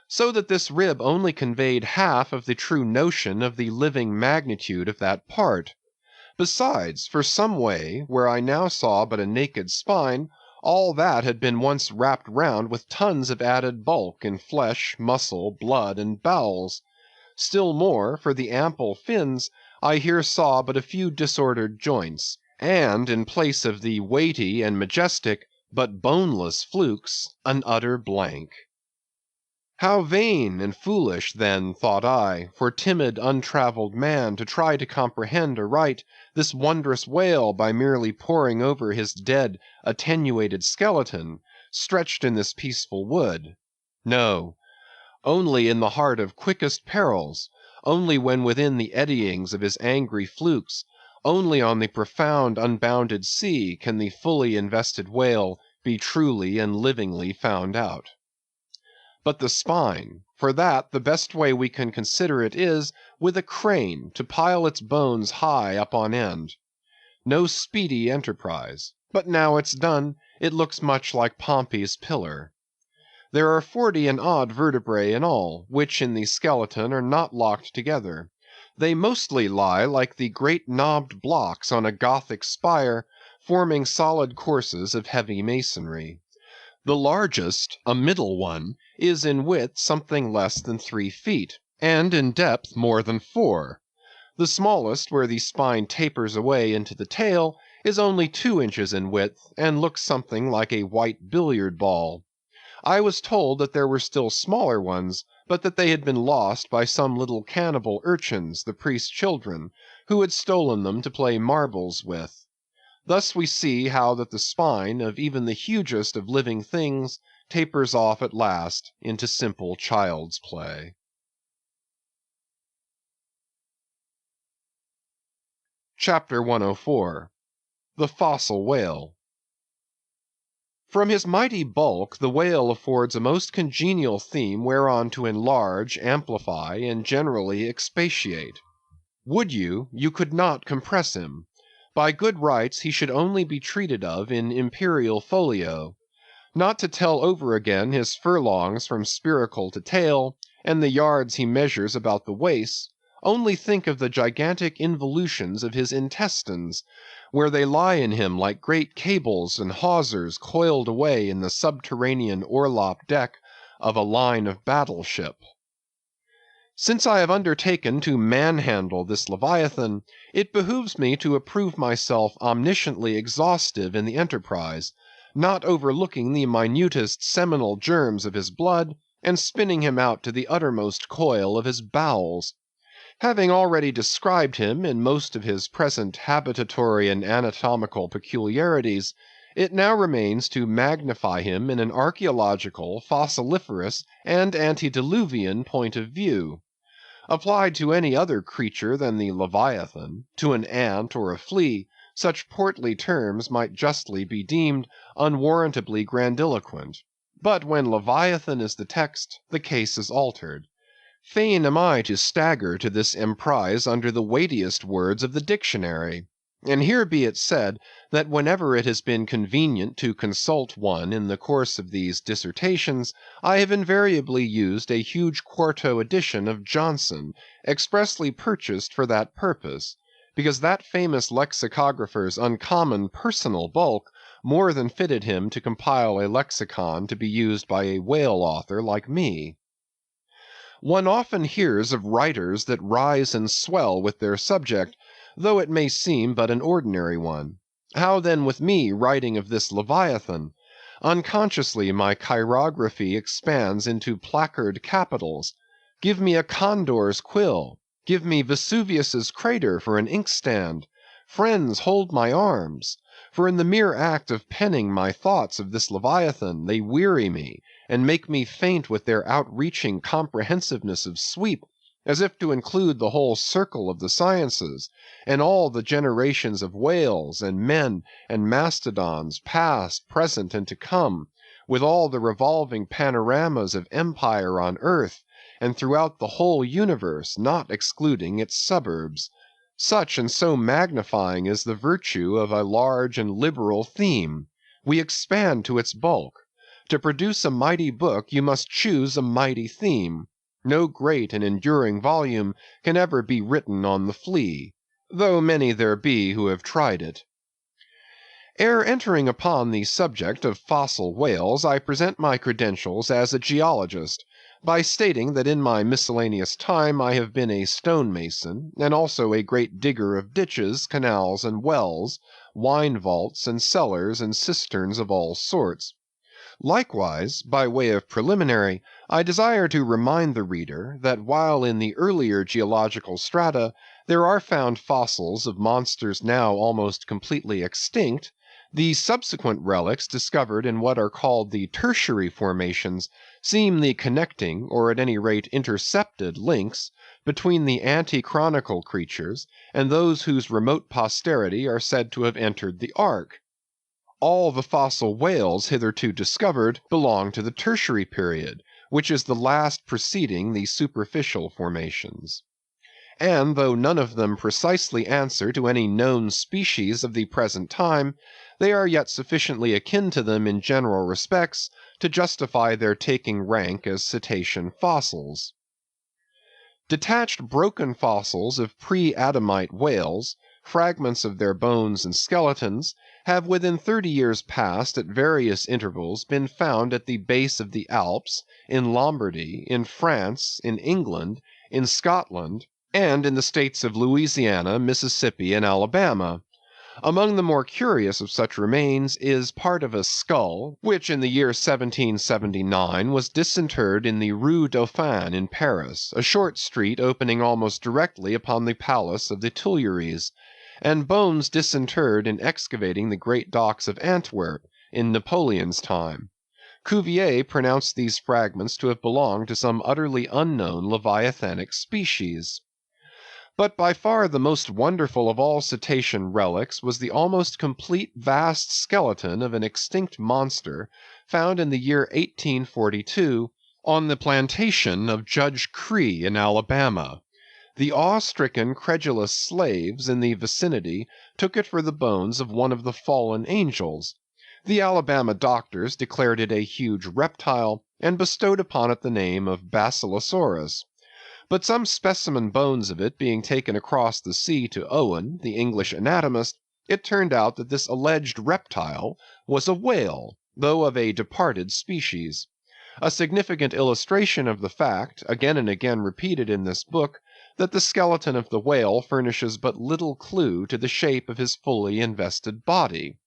So that this rib only conveyed half of the true notion of the living magnitude of that part. Besides, for some way, where I now saw but a naked spine, all that had been once wrapped round with tons of added bulk in flesh, muscle, blood, and bowels. Still more, for the ample fins, I here saw but a few disordered joints, and in place of the weighty and majestic, but boneless flukes, an utter blank. How vain and foolish, then, thought I, for timid untravelled man to try to comprehend aright this wondrous whale by merely poring over his dead, attenuated skeleton, stretched in this peaceful wood. No, only in the heart of quickest perils, only when within the eddyings of his angry flukes, only on the profound unbounded sea can the fully invested whale be truly and livingly found out. But the spine, for that the best way we can consider it is, with a crane to pile its bones high up on end. No speedy enterprise, but now it's done, it looks much like Pompey's Pillar. There are 40 and odd vertebrae in all, which in the skeleton are not locked together. They mostly lie like the great knobbed blocks on a Gothic spire, forming solid courses of heavy masonry. The largest, a middle one, is in width something less than 3 feet, and in depth more than 4. The smallest, where the spine tapers away into the tail, is only 2 inches in width, and looks something like a white billiard ball. I was told that there were still smaller ones, but that they had been lost by some little cannibal urchins, the priest's children, who had stolen them to play marbles with. Thus we see how that the spine of even the hugest of living things tapers off at last into simple child's play. Chapter 104. The Fossil Whale. From his mighty bulk the whale affords a most congenial theme whereon to enlarge, amplify, and generally expatiate. Would you could not compress him. By good rights he should only be treated of in imperial folio. Not to tell over again his furlongs from spiracle to tail, and the yards he measures about the waist, only think of the gigantic involutions of his intestines, where they lie in him like great cables and hawsers coiled away in the subterranean orlop deck of a line of battle ship. Since I have undertaken to manhandle this Leviathan, it behooves me to approve myself omnisciently exhaustive in the enterprise, not overlooking the minutest seminal germs of his blood, and spinning him out to the uttermost coil of his bowels. Having already described him in most of his present habitatory and anatomical peculiarities, it now remains to magnify him in an archaeological, fossiliferous, and antediluvian point of view. Applied to any other creature than the Leviathan, to an ant or a flea, such portly terms might justly be deemed unwarrantably grandiloquent. But when Leviathan is the text, the case is altered. Fain am I to stagger to this emprise under the weightiest words of the dictionary. And here be it said, that whenever it has been convenient to consult one in the course of these dissertations, I have invariably used a huge quarto edition of Johnson, expressly purchased for that purpose, because that famous lexicographer's uncommon personal bulk more than fitted him to compile a lexicon to be used by a whale author like me. One often hears of writers that rise and swell with their subject, though it may seem but an ordinary one. How then with me writing of this Leviathan? Unconsciously my chirography expands into placard capitals. Give me a condor's quill. Give me Vesuvius's crater for an inkstand. Friends, hold my arms. For in the mere act of penning my thoughts of this Leviathan, they weary me, and make me faint with their outreaching comprehensiveness of sweep, as if to include the whole circle of the sciences, and all the generations of whales, and men, and mastodons, past, present, and to come, with all the revolving panoramas of empire on earth, and throughout the whole universe, not excluding its suburbs. Such and so magnifying is the virtue of a large and liberal theme. We expand to its bulk. To produce a mighty book you must choose a mighty theme. No great and enduring volume can ever be written on the flea, though many there be who have tried it. Ere entering upon the subject of fossil whales, I present my credentials as a geologist, by stating that in my miscellaneous time I have been a stonemason, and also a great digger of ditches, canals, and wells, wine vaults, and cellars, and cisterns of all sorts. Likewise, by way of preliminary, I desire to remind the reader that while in the earlier geological strata there are found fossils of monsters now almost completely extinct, the subsequent relics discovered in what are called the tertiary formations seem the connecting, or at any rate intercepted, links between the ante-chronicle creatures and those whose remote posterity are said to have entered the ark. All the fossil whales hitherto discovered belong to the tertiary period, which is the last preceding the superficial formations. And though none of them precisely answer to any known species of the present time, they are yet sufficiently akin to them in general respects to justify their taking rank as cetacean fossils. Detached broken fossils of pre-Adamite whales, fragments of their bones and skeletons, have within 30 years past at various intervals been found at the base of the Alps, in Lombardy, in France, in England, in Scotland, and in the states of Louisiana, Mississippi, and Alabama. Among the more curious of such remains is part of a skull, which in the year 1779 was disinterred in the Rue Dauphine in Paris, a short street opening almost directly upon the palace of the Tuileries, and bones disinterred in excavating the great docks of Antwerp in Napoleon's time. Cuvier pronounced these fragments to have belonged to some utterly unknown leviathanic species. But by far the most wonderful of all cetacean relics was the almost complete vast skeleton of an extinct monster found in the year 1842 on the plantation of Judge Creagh in Alabama. The awe-stricken, credulous slaves in the vicinity took it for the bones of one of the fallen angels. The Alabama doctors declared it a huge reptile, and bestowed upon it the name of Basilosaurus. But some specimen bones of it being taken across the sea to Owen, the English anatomist, it turned out that this alleged reptile was a whale, though of a departed species. A significant illustration of the fact, again and again repeated in this book, that the skeleton of the whale furnishes but little clue to the shape of his fully invested body.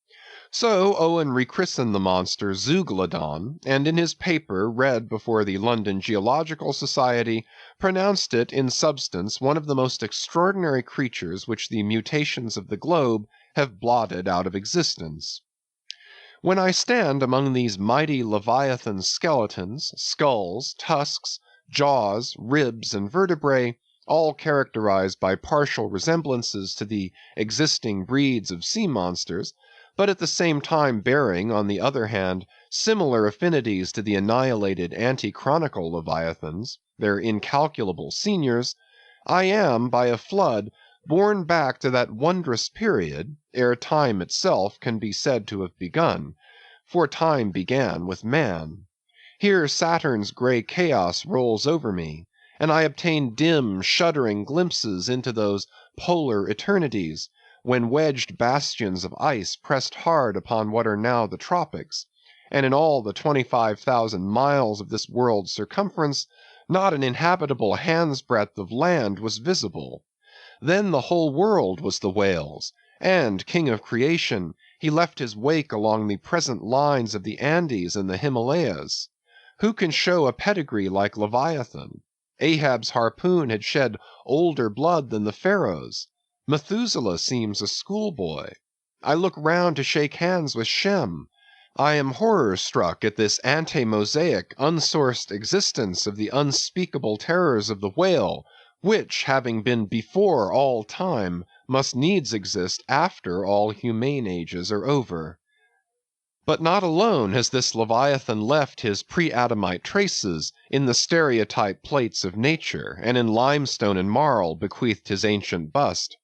So Owen rechristened the monster Zeuglodon, and in his paper read before the London Geological Society, pronounced it in substance one of the most extraordinary creatures which the mutations of the globe have blotted out of existence. When I stand among these mighty leviathan skeletons, skulls, tusks, jaws, ribs, and vertebrae, all characterized by partial resemblances to the existing breeds of sea monsters, but at the same time bearing, on the other hand, similar affinities to the annihilated ante-chronicle leviathans, their incalculable seniors, I am, by a flood, borne back to that wondrous period, ere time itself can be said to have begun, for time began with man. Here Saturn's gray chaos rolls over me, and I obtain dim, shuddering glimpses into those polar eternities, when wedged bastions of ice pressed hard upon what are now the tropics, and in all the 25,000 miles of this world's circumference, not an inhabitable hand's breadth of land was visible. Then the whole world was the whale's, and, king of creation, he left his wake along the present lines of the Andes and the Himalayas. Who can show a pedigree like Leviathan? Ahab's harpoon had shed older blood than the Pharaoh's. Methuselah seems a schoolboy. I look round to shake hands with Shem. I am horror-struck at this ante-Mosaic, unsourced existence of the unspeakable terrors of the whale, which, having been before all time, must needs exist after all humane ages are over. But not alone has this Leviathan left his pre-Adamite traces in the stereotype plates of nature, and in limestone and marl bequeathed his ancient bust,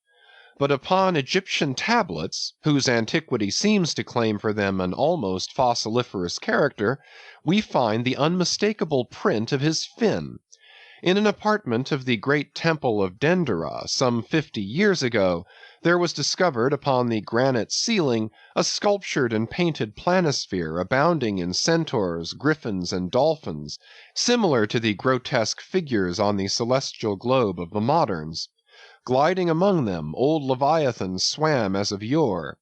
but upon Egyptian tablets, whose antiquity seems to claim for them an almost fossiliferous character, we find the unmistakable print of his fin. In an apartment of the great temple of Dendera, some 50 years ago, there was discovered upon the granite ceiling a sculptured and painted planisphere abounding in centaurs, griffins, and dolphins, similar to the grotesque figures on the celestial globe of the moderns. Gliding among them, old Leviathan swam as of yore.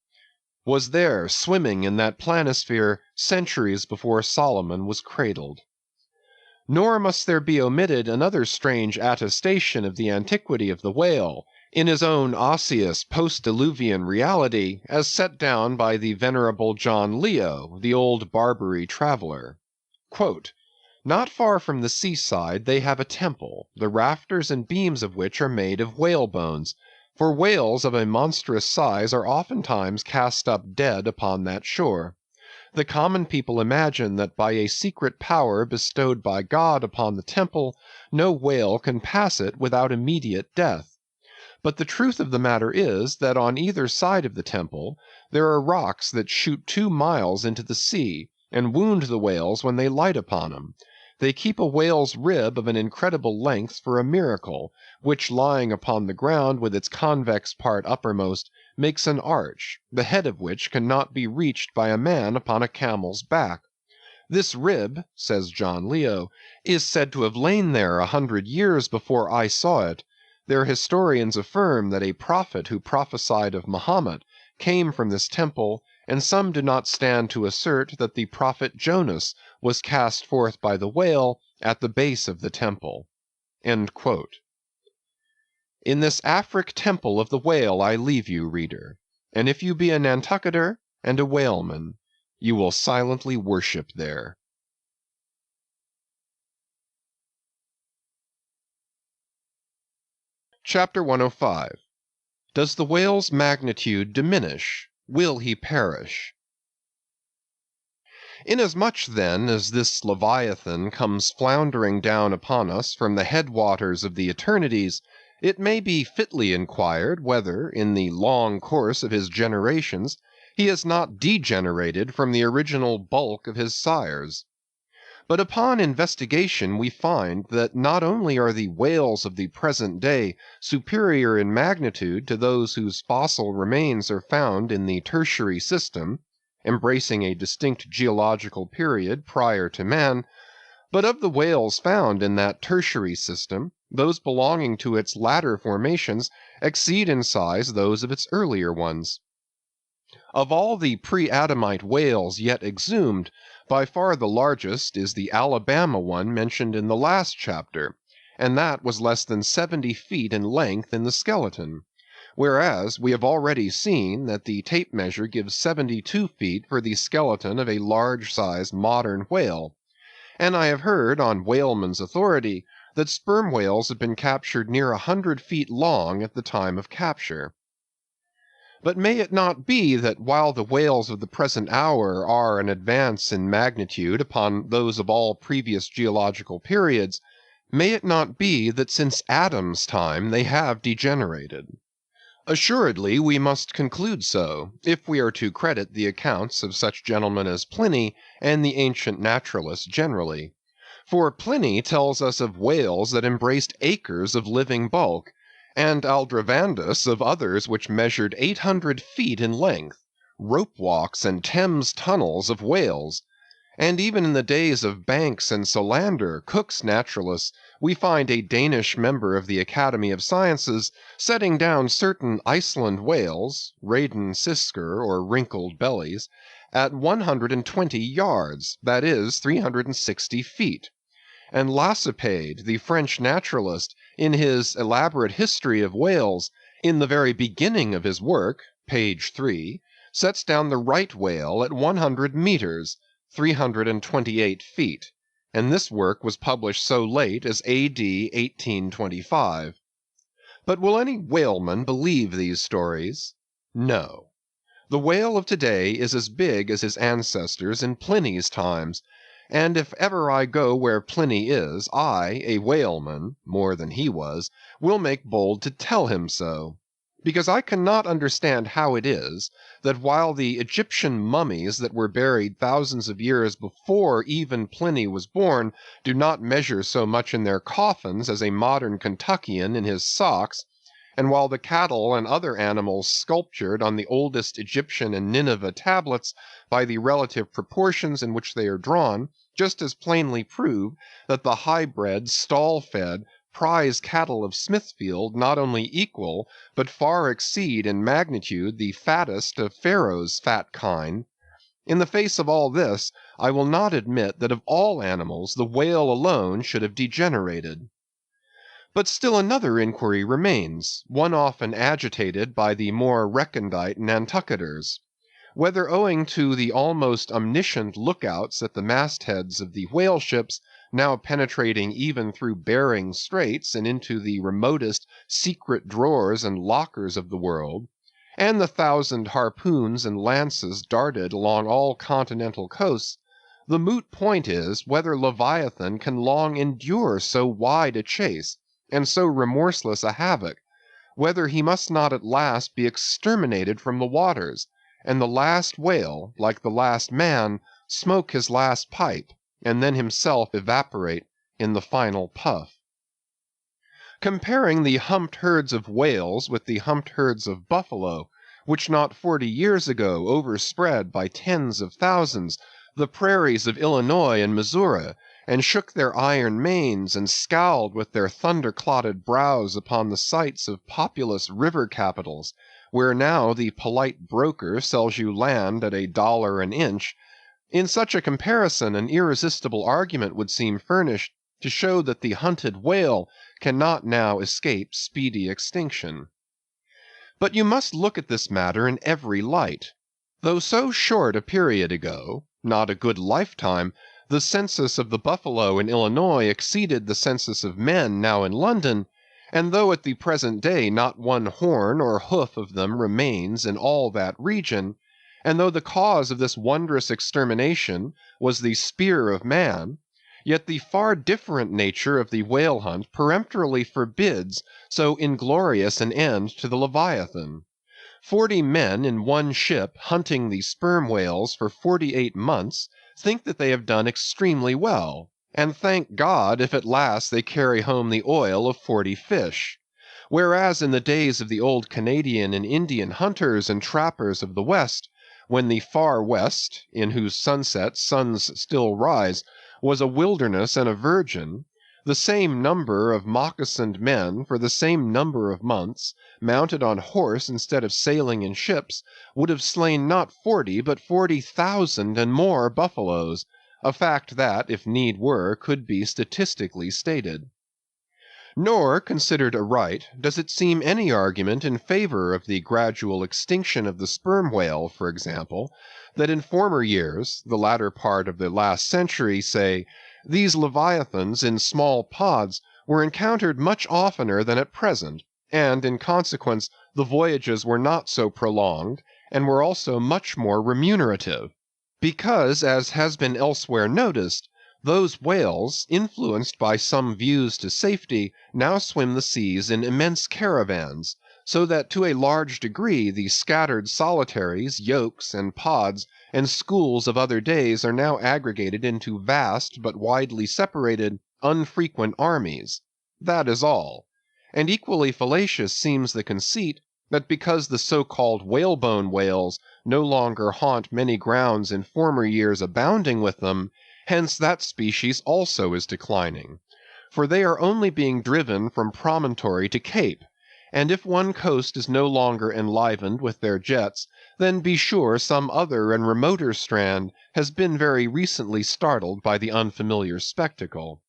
was there swimming in that planisphere centuries before Solomon was cradled. Nor must there be omitted another strange attestation of the antiquity of the whale, in his own osseous post-diluvian reality, as set down by the venerable John Leo, the old Barbary traveller. Quote, "Not far from the seaside they have a temple, the rafters and beams of which are made of whale bones, for whales of a monstrous size are oftentimes cast up dead upon that shore. The common people imagine that by a secret power bestowed by God upon the temple, no whale can pass it without immediate death. But the truth of the matter is, that on either side of the temple there are rocks that shoot 2 miles into the sea, and wound the whales when they light upon them. They keep a whale's rib of an incredible length for a miracle, which lying upon the ground with its convex part uppermost, makes an arch, the head of which cannot be reached by a man upon a camel's back. This rib, says John Leo, is said to have lain there 100 years before I saw it. Their historians affirm that a prophet who prophesied of Mahomet came from this temple, and some do not stand to assert that the prophet Jonas was cast forth by the whale at the base of the temple." End quote. In this Afric temple of the whale I leave you, reader, and if you be a Nantucketer and a whaleman, you will silently worship there. Chapter 105. Does the whale's magnitude diminish? Will he perish? Inasmuch then as this Leviathan comes floundering down upon us from the headwaters of the eternities, it may be fitly inquired whether, in the long course of his generations, he has not degenerated from the original bulk of his sires. But upon investigation we find that not only are the whales of the present day superior in magnitude to those whose fossil remains are found in the tertiary system, embracing a distinct geological period prior to man, but of the whales found in that tertiary system, those belonging to its latter formations exceed in size those of its earlier ones. Of all the pre-Adamite whales yet exhumed, by far the largest is the Alabama one mentioned in the last chapter, and that was less than 70 feet in length in the skeleton, whereas we have already seen that the tape measure gives 72 feet for the skeleton of a large-sized modern whale, and I have heard on whalemen's authority that sperm whales have been captured near 100 feet long at the time of capture. But may it not be that while the whales of the present hour are an advance in magnitude upon those of all previous geological periods, may it not be that since Adam's time they have degenerated? Assuredly we must conclude so, if we are to credit the accounts of such gentlemen as Pliny and the ancient naturalists generally. For Pliny tells us of whales that embraced acres of living bulk, and Aldrovandus of others which measured 800 feet in length, rope walks and Thames tunnels of whales. And even in the days of Banks and Solander, Cook's naturalists, we find a Danish member of the Academy of Sciences setting down certain Iceland whales, Raden sisker or wrinkled bellies, at 120 yards, that is, 360 feet. And Lacepede, the French naturalist, in his elaborate history of whales, in the very beginning of his work, page 3, sets down the right whale at 100 meters, 328 feet, and this work was published so late as A.D. 1825. But will any whaleman believe these stories? No. The whale of today is as big as his ancestors in Pliny's times, and if ever I go where Pliny is, I, a whaleman, more than he was, will make bold to tell him so. Because I cannot understand how it is, that while the Egyptian mummies that were buried thousands of years before even Pliny was born do not measure so much in their coffins as a modern Kentuckian in his socks, and while the cattle and other animals sculptured on the oldest Egyptian and Nineveh tablets by the relative proportions in which they are drawn, just as plainly prove that the high-bred, stall-fed, prize cattle of Smithfield not only equal, but far exceed in magnitude the fattest of Pharaoh's fat kine. In the face of all this, I will not admit that of all animals the whale alone should have degenerated. But still another inquiry remains, one often agitated by the more recondite Nantucketers. Whether owing to the almost omniscient lookouts at the mastheads of the whale ships, now penetrating even through Bering Straits and into the remotest secret drawers and lockers of the world, and the 1,000 harpoons and lances darted along all continental coasts, the moot point is whether Leviathan can long endure so wide a chase and so remorseless a havoc, whether he must not at last be exterminated from the waters, and the last whale, like the last man, smoke his last pipe, and then himself evaporate in the final puff. Comparing the humped herds of whales with the humped herds of buffalo, which not 40 years ago overspread by tens of thousands the prairies of Illinois and Missouri, and shook their iron manes and scowled with their thunder-clotted brows upon the sites of populous river capitals, where now the polite broker sells you land at $1 an inch, in such a comparison an irresistible argument would seem furnished to show that the hunted whale cannot now escape speedy extinction. But you must look at this matter in every light. Though so short a period ago, not a good lifetime, the census of the buffalo in Illinois exceeded the census of men now in London, and though at the present day not one horn or hoof of them remains in all that region, and though the cause of this wondrous extermination was the spear of man, yet the far different nature of the whale hunt peremptorily forbids so inglorious an end to the Leviathan. 40 men in one ship hunting the sperm whales for 48 months think that they have done extremely well, and thank God if at last they carry home the oil of 40 fish. Whereas in the days of the old Canadian and Indian hunters and trappers of the West, when the far West, in whose sunset suns still rise, was a wilderness and a virgin, the same number of moccasined men for the same number of months, mounted on horse instead of sailing in ships, would have slain not 40 but 40,000 and more buffaloes, a fact that, if need were, could be statistically stated. Nor, considered aright, does it seem any argument in favor of the gradual extinction of the sperm whale, for example, that in former years, the latter part of the last century, say, these leviathans in small pods were encountered much oftener than at present, and in consequence the voyages were not so prolonged, and were also much more remunerative, because, as has been elsewhere noticed, those whales, influenced by some views to safety, now swim the seas in immense caravans, so that to a large degree the scattered solitaries, yolks, and pods, and schools of other days are now aggregated into vast but widely separated, unfrequent armies. That is all. And equally fallacious seems the conceit that because the so-called whalebone whales no longer haunt many grounds in former years abounding with them, hence that species also is declining. For they are only being driven from promontory to cape, and if one coast is no longer enlivened with their jets, then be sure some other and remoter strand has been very recently startled by the unfamiliar spectacle.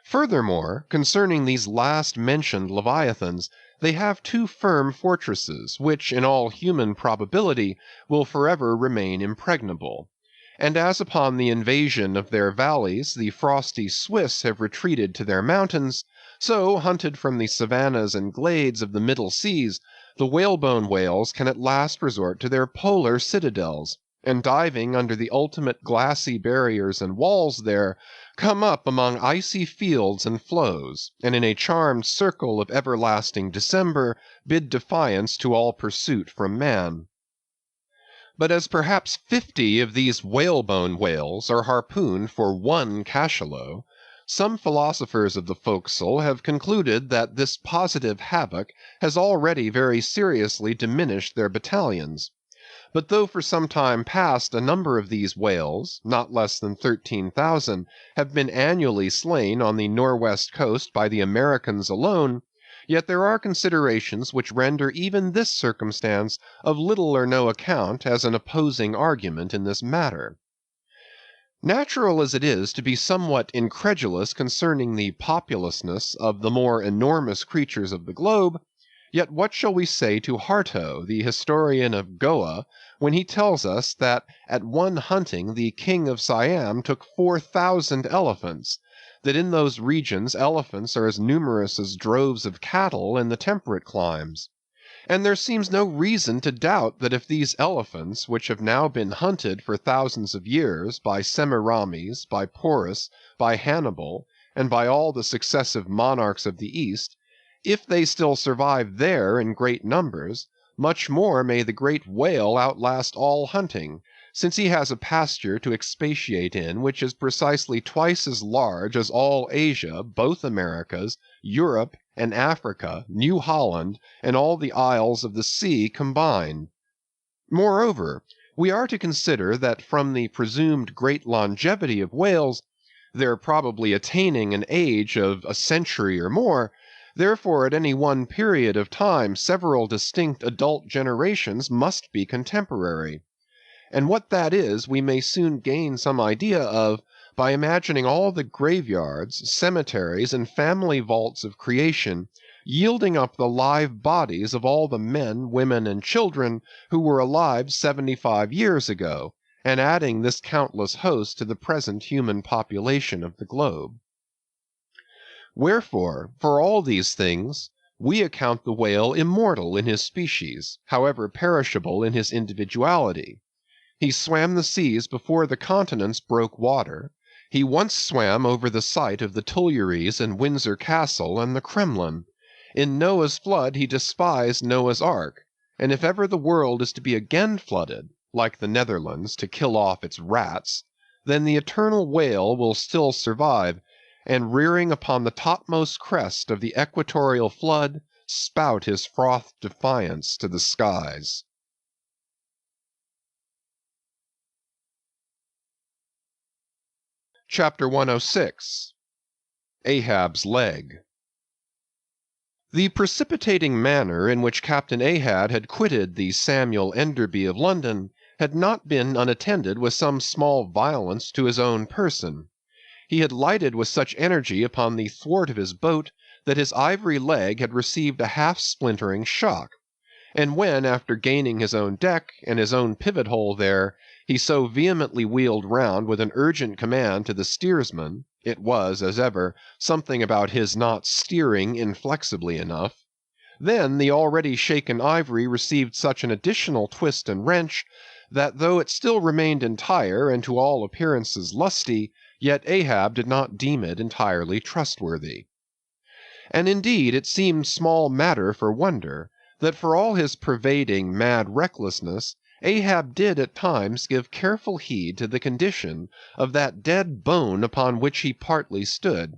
Furthermore, concerning these last mentioned leviathans, they have 2 firm fortresses, which in all human probability will forever remain impregnable. And as upon the invasion of their valleys the frosty Swiss have retreated to their mountains, so, hunted from the savannas and glades of the middle seas, the whalebone whales can at last resort to their polar citadels, and diving under the ultimate glassy barriers and walls there, come up among icy fields and floes, and in a charmed circle of everlasting December bid defiance to all pursuit from man. But as perhaps 50 of these whalebone whales are harpooned for 1 cachalot, some philosophers of the forecastle have concluded that this positive havoc has already very seriously diminished their battalions. But though for some time past a number of these whales, not less than 13,000, have been annually slain on the northwest coast by the Americans alone, yet there are considerations which render even this circumstance of little or no account as an opposing argument in this matter. Natural as it is to be somewhat incredulous concerning the populousness of the more enormous creatures of the globe, yet what shall we say to Harto, the historian of Goa, when he tells us that at one hunting the king of Siam took 4,000 elephants, that in those regions elephants are as numerous as droves of cattle in the temperate climes? And there seems no reason to doubt that if these elephants, which have now been hunted for thousands of years by Semiramis, by Porus, by Hannibal, and by all the successive monarchs of the East, if they still survive there in great numbers, much more may the great whale outlast all hunting, since he has a pasture to expatiate in which is precisely twice as large as all Asia, both Americas, Europe, and Africa, New Holland, and all the isles of the sea combined. Moreover, we are to consider that from the presumed great longevity of whales, their probably attaining an age of a century or more, therefore at any one period of time several distinct adult generations must be contemporary. And what that is we may soon gain some idea of by imagining all the graveyards, cemeteries, and family vaults of creation yielding up the live bodies of all the men, women, and children who were alive 75 years ago, and adding this countless host to the present human population of the globe. Wherefore, for all these things, we account the whale immortal in his species, however perishable in his individuality. He swam the seas before the continents broke water. He once swam over the site of the Tuileries and Windsor Castle and the Kremlin. In Noah's flood he despised Noah's Ark, and if ever the world is to be again flooded, like the Netherlands, to kill off its rats, then the eternal whale will still survive, and rearing upon the topmost crest of the equatorial flood, spout his frothed defiance to the skies. Chapter 106. Ahab's Leg. The precipitating manner in which Captain Ahab had quitted the Samuel Enderby of London had not been unattended with some small violence to his own person. He had lighted with such energy upon the thwart of his boat that his ivory leg had received a half-splintering shock, and when, after gaining his own deck and his own pivot-hole there, he so vehemently wheeled round with an urgent command to the steersman, it was, as ever, something about his not steering inflexibly enough. Then the already shaken ivory received such an additional twist and wrench, that though it still remained entire and to all appearances lusty, yet Ahab did not deem it entirely trustworthy. And indeed it seemed small matter for wonder, that for all his pervading mad recklessness, Ahab did at times give careful heed to the condition of that dead bone upon which he partly stood.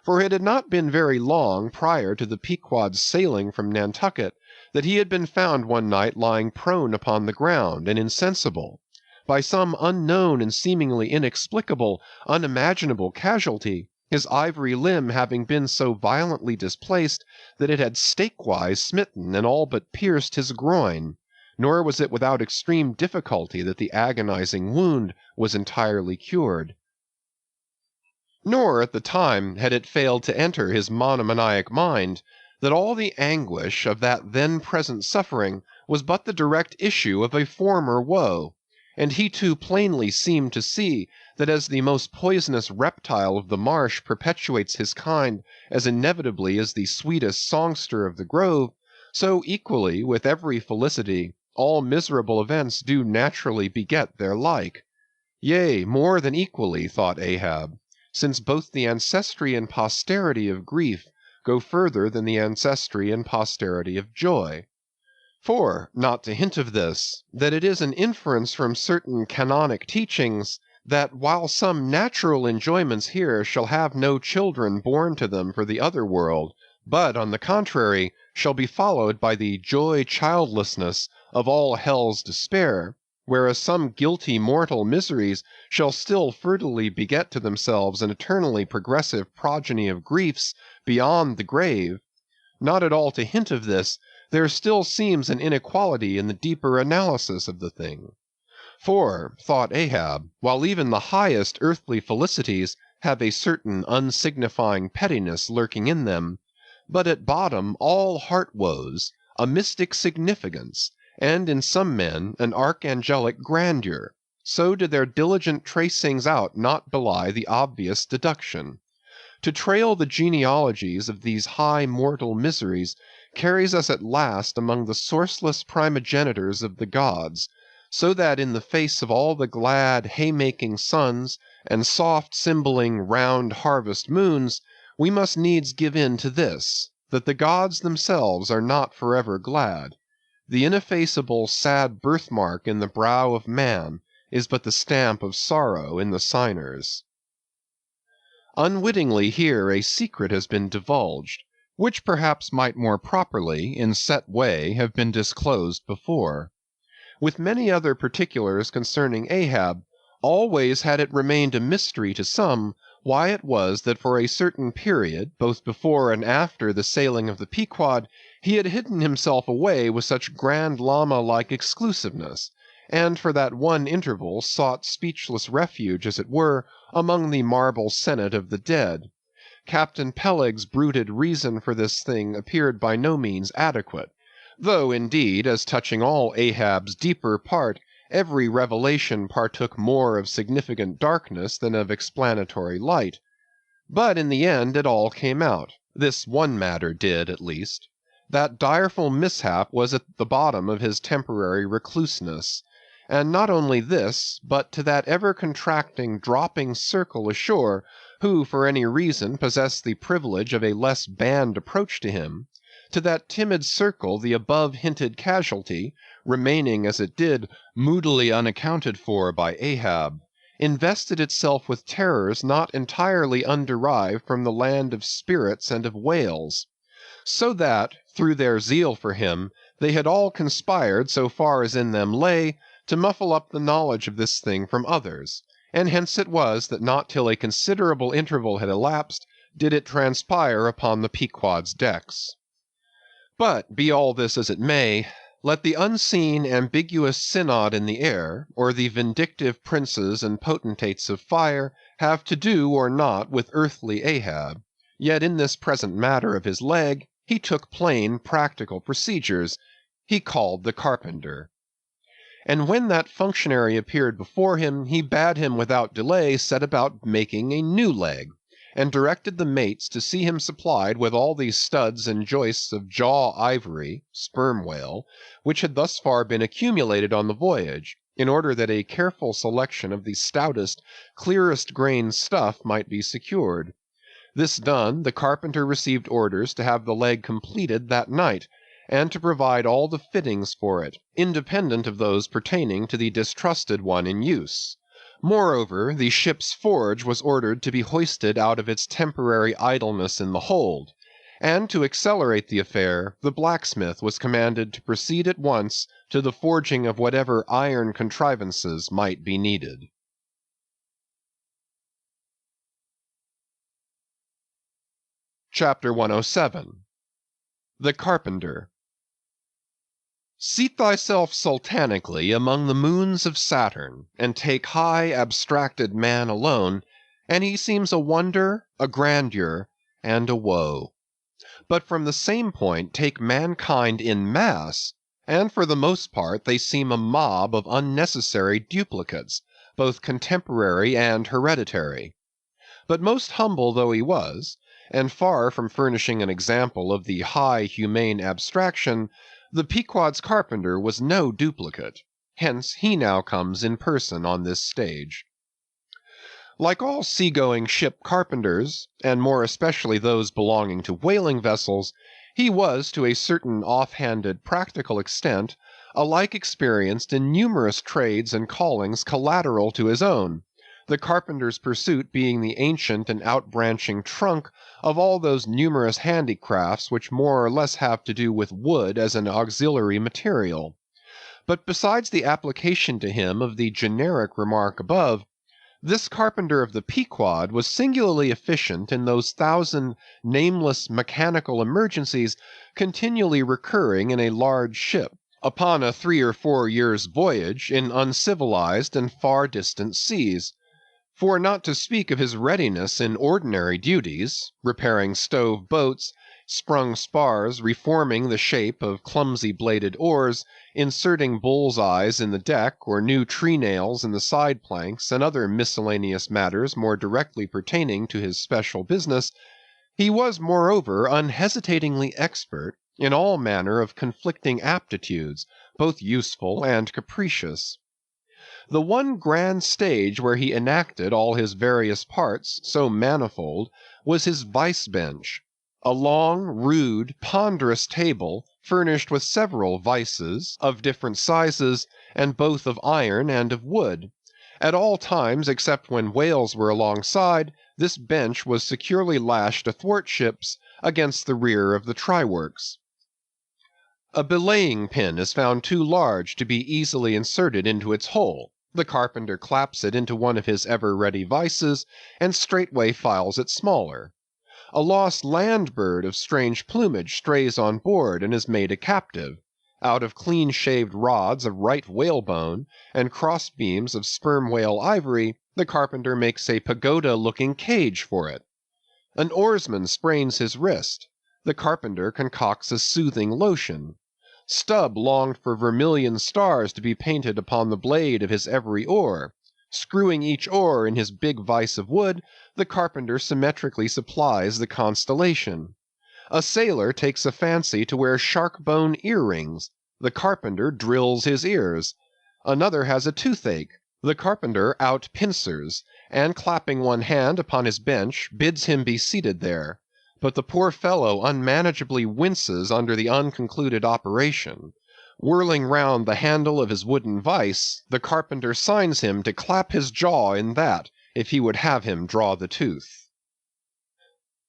For it had not been very long prior to the Pequod's sailing from Nantucket that he had been found one night lying prone upon the ground and insensible, by some unknown and seemingly inexplicable, unimaginable casualty, his ivory limb having been so violently displaced that it had stake-wise smitten and all but pierced his groin, nor was it without extreme difficulty that the agonizing wound was entirely cured. Nor at the time had it failed to enter his monomaniac mind that all the anguish of that then present suffering was but the direct issue of a former woe, and he too plainly seemed to see that as the most poisonous reptile of the marsh perpetuates his kind as inevitably as the sweetest songster of the grove, so equally, with every felicity, all miserable events do naturally beget their like. Yea, more than equally, thought Ahab, since both the ancestry and posterity of grief go further than the ancestry and posterity of joy. For, not to hint of this, that it is an inference from certain canonic teachings, that while some natural enjoyments here shall have no children born to them for the other world, but on the contrary shall be followed by the joy childlessness of all hell's despair, whereas some guilty mortal miseries shall still fertilely beget to themselves an eternally progressive progeny of griefs beyond the grave. Not at all to hint of this, there still seems an inequality in the deeper analysis of the thing. For, thought Ahab, while even the highest earthly felicities have a certain unsignifying pettiness lurking in them, but at bottom all heart woes, a mystic significance, and in some men an archangelic grandeur, so do their diligent tracings out not belie the obvious deduction. To trail the genealogies of these high mortal miseries carries us at last among the sourceless primogenitors of the gods, so that in the face of all the glad haymaking suns and soft symboling round harvest moons, we must needs give in to this, that the gods themselves are not forever glad. The ineffaceable sad birthmark in the brow of man is but the stamp of sorrow in the signers. Unwittingly here a secret has been divulged, which perhaps might more properly, in set way, have been disclosed before. With many other particulars concerning Ahab, always had it remained a mystery to some why it was that for a certain period, both before and after the sailing of the Pequod, he had hidden himself away with such Grand Lama-like exclusiveness, and for that one interval sought speechless refuge, as it were, among the marble senate of the dead. Captain Peleg's bruited reason for this thing appeared by no means adequate, though indeed, as touching all Ahab's deeper part, every revelation partook more of significant darkness than of explanatory light. But in the end it all came out, this one matter did at least. That direful mishap was at the bottom of his temporary recluseness. And not only this, but to that ever-contracting, dropping circle ashore, who for any reason possessed the privilege of a less banned approach to him, to that timid circle the above-hinted casualty, remaining as it did, moodily unaccounted for by Ahab, invested itself with terrors not entirely underived from the land of spirits and of whales, so that, through their zeal for him, they had all conspired, so far as in them lay, to muffle up the knowledge of this thing from others, and hence it was that not till a considerable interval had elapsed did it transpire upon the Pequod's decks. But be all this as it may, let the unseen ambiguous synod in the air, or the vindictive princes and potentates of fire, have to do or not with earthly Ahab, yet in this present matter of his leg, he took plain practical procedures. He called the carpenter. And when that functionary appeared before him, he bade him without delay set about making a new leg, and directed the mates to see him supplied with all the studs and joists of jaw ivory (sperm whale) which had thus far been accumulated on the voyage, in order that a careful selection of the stoutest, clearest grained stuff might be secured. This done, the carpenter received orders to have the leg completed that night, and to provide all the fittings for it, independent of those pertaining to the distrusted one in use. Moreover, the ship's forge was ordered to be hoisted out of its temporary idleness in the hold, and to accelerate the affair, the blacksmith was commanded to proceed at once to the forging of whatever iron contrivances might be needed. Chapter 107. The Carpenter. Seat thyself sultanically among the moons of Saturn, and take high abstracted man alone, and he seems a wonder, a grandeur, and a woe. But from the same point take mankind in mass, and for the most part they seem a mob of unnecessary duplicates, both contemporary and hereditary. But most humble though he was, and far from furnishing an example of the high humane abstraction, the Pequod's carpenter was no duplicate. Hence he now comes in person on this stage. Like all sea-going ship carpenters, and more especially those belonging to whaling vessels, he was to a certain off-handed practical extent alike experienced in numerous trades and callings collateral to his own, the carpenter's pursuit being the ancient and outbranching trunk of all those numerous handicrafts which more or less have to do with wood as an auxiliary material. But besides the application to him of the generic remark above, this carpenter of the Pequod was singularly efficient in those thousand nameless mechanical emergencies continually recurring in a large ship, upon a 3 or 4 years' voyage in uncivilized and far distant seas. For not to speak of his readiness in ordinary duties, repairing stove boats, sprung spars, reforming the shape of clumsy bladed oars, inserting bull's eyes in the deck, or new tree nails in the side planks, and other miscellaneous matters more directly pertaining to his special business, he was moreover unhesitatingly expert in all manner of conflicting aptitudes, both useful and capricious. The one grand stage where he enacted all his various parts, so manifold, was his vice bench, a long, rude, ponderous table, furnished with several vices, of different sizes, and both of iron and of wood. At all times, except when whales were alongside, this bench was securely lashed athwartships against the rear of the tryworks. A belaying pin is found too large to be easily inserted into its hole. The carpenter claps it into one of his ever-ready vices, and straightway files it smaller. A lost land bird of strange plumage strays on board and is made a captive. Out of clean-shaved rods of right whalebone and cross-beams of sperm whale ivory, the carpenter makes a pagoda-looking cage for it. An oarsman sprains his wrist. The carpenter concocts a soothing lotion. Stubb longed for vermilion stars to be painted upon the blade of his every oar. Screwing each oar in his big vise of wood, the carpenter symmetrically supplies the constellation. A sailor takes a fancy to wear shark-bone earrings. The carpenter drills his ears. Another has a toothache. The carpenter out-pincers, and clapping one hand upon his bench, bids him be seated there. But the poor fellow unmanageably winces under the unconcluded operation. Whirling round the handle of his wooden vice, the carpenter signs him to clap his jaw in that, if he would have him draw the tooth.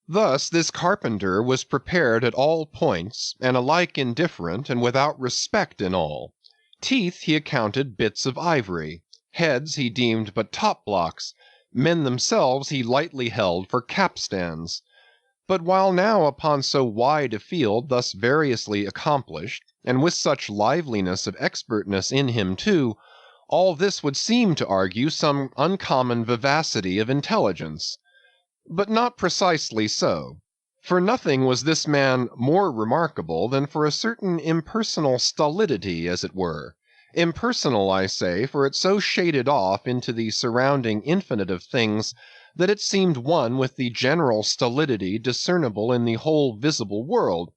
Thus this carpenter was prepared at all points, and alike indifferent and without respect in all. Teeth he accounted bits of ivory. Heads he deemed but top-blocks. Men themselves he lightly held for capstans. But while now upon so wide a field thus variously accomplished, and with such liveliness of expertness in him too, all this would seem to argue some uncommon vivacity of intelligence. But not precisely so. For nothing was this man more remarkable than for a certain impersonal stolidity, as it were. Impersonal, I say, for it so shaded off into the surrounding infinite of things that it seemed one with the general stolidity discernible in the whole visible world,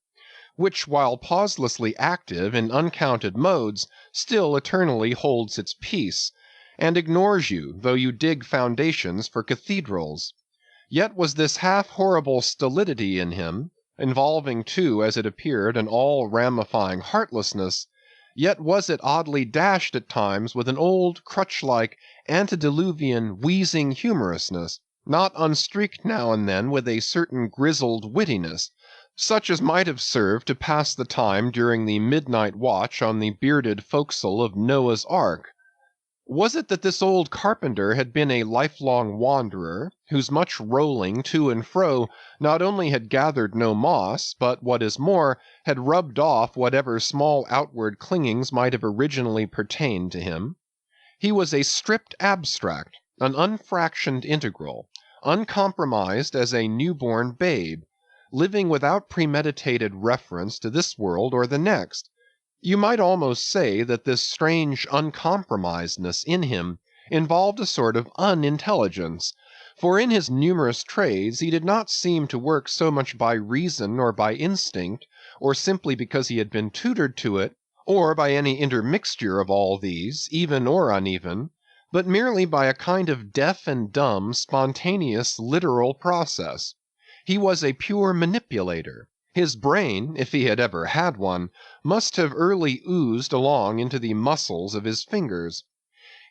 which while pauselessly active in uncounted modes, still eternally holds its peace, and ignores you, though you dig foundations for cathedrals. Yet was this half-horrible stolidity in him, involving too, as it appeared, an all-ramifying heartlessness, yet was it oddly dashed at times with an old, crutch-like, antediluvian, wheezing humorousness, not unstreaked now and then with a certain grizzled wittiness, such as might have served to pass the time during the midnight watch on the bearded forecastle of Noah's Ark. Was it that this old carpenter had been a lifelong wanderer, whose much rolling to and fro not only had gathered no moss, but, what is more, had rubbed off whatever small outward clingings might have originally pertained to him? He was a stripped abstract, an unfractioned integral, uncompromised as a new-born babe, living without premeditated reference to this world or the next. You might almost say that this strange uncompromisedness in him involved a sort of unintelligence, for in his numerous trades he did not seem to work so much by reason or by instinct, or simply because he had been tutored to it, or by any intermixture of all these, even or uneven, but merely by a kind of deaf and dumb, spontaneous, literal process. He was a pure manipulator. His brain, if he had ever had one, must have early oozed along into the muscles of his fingers.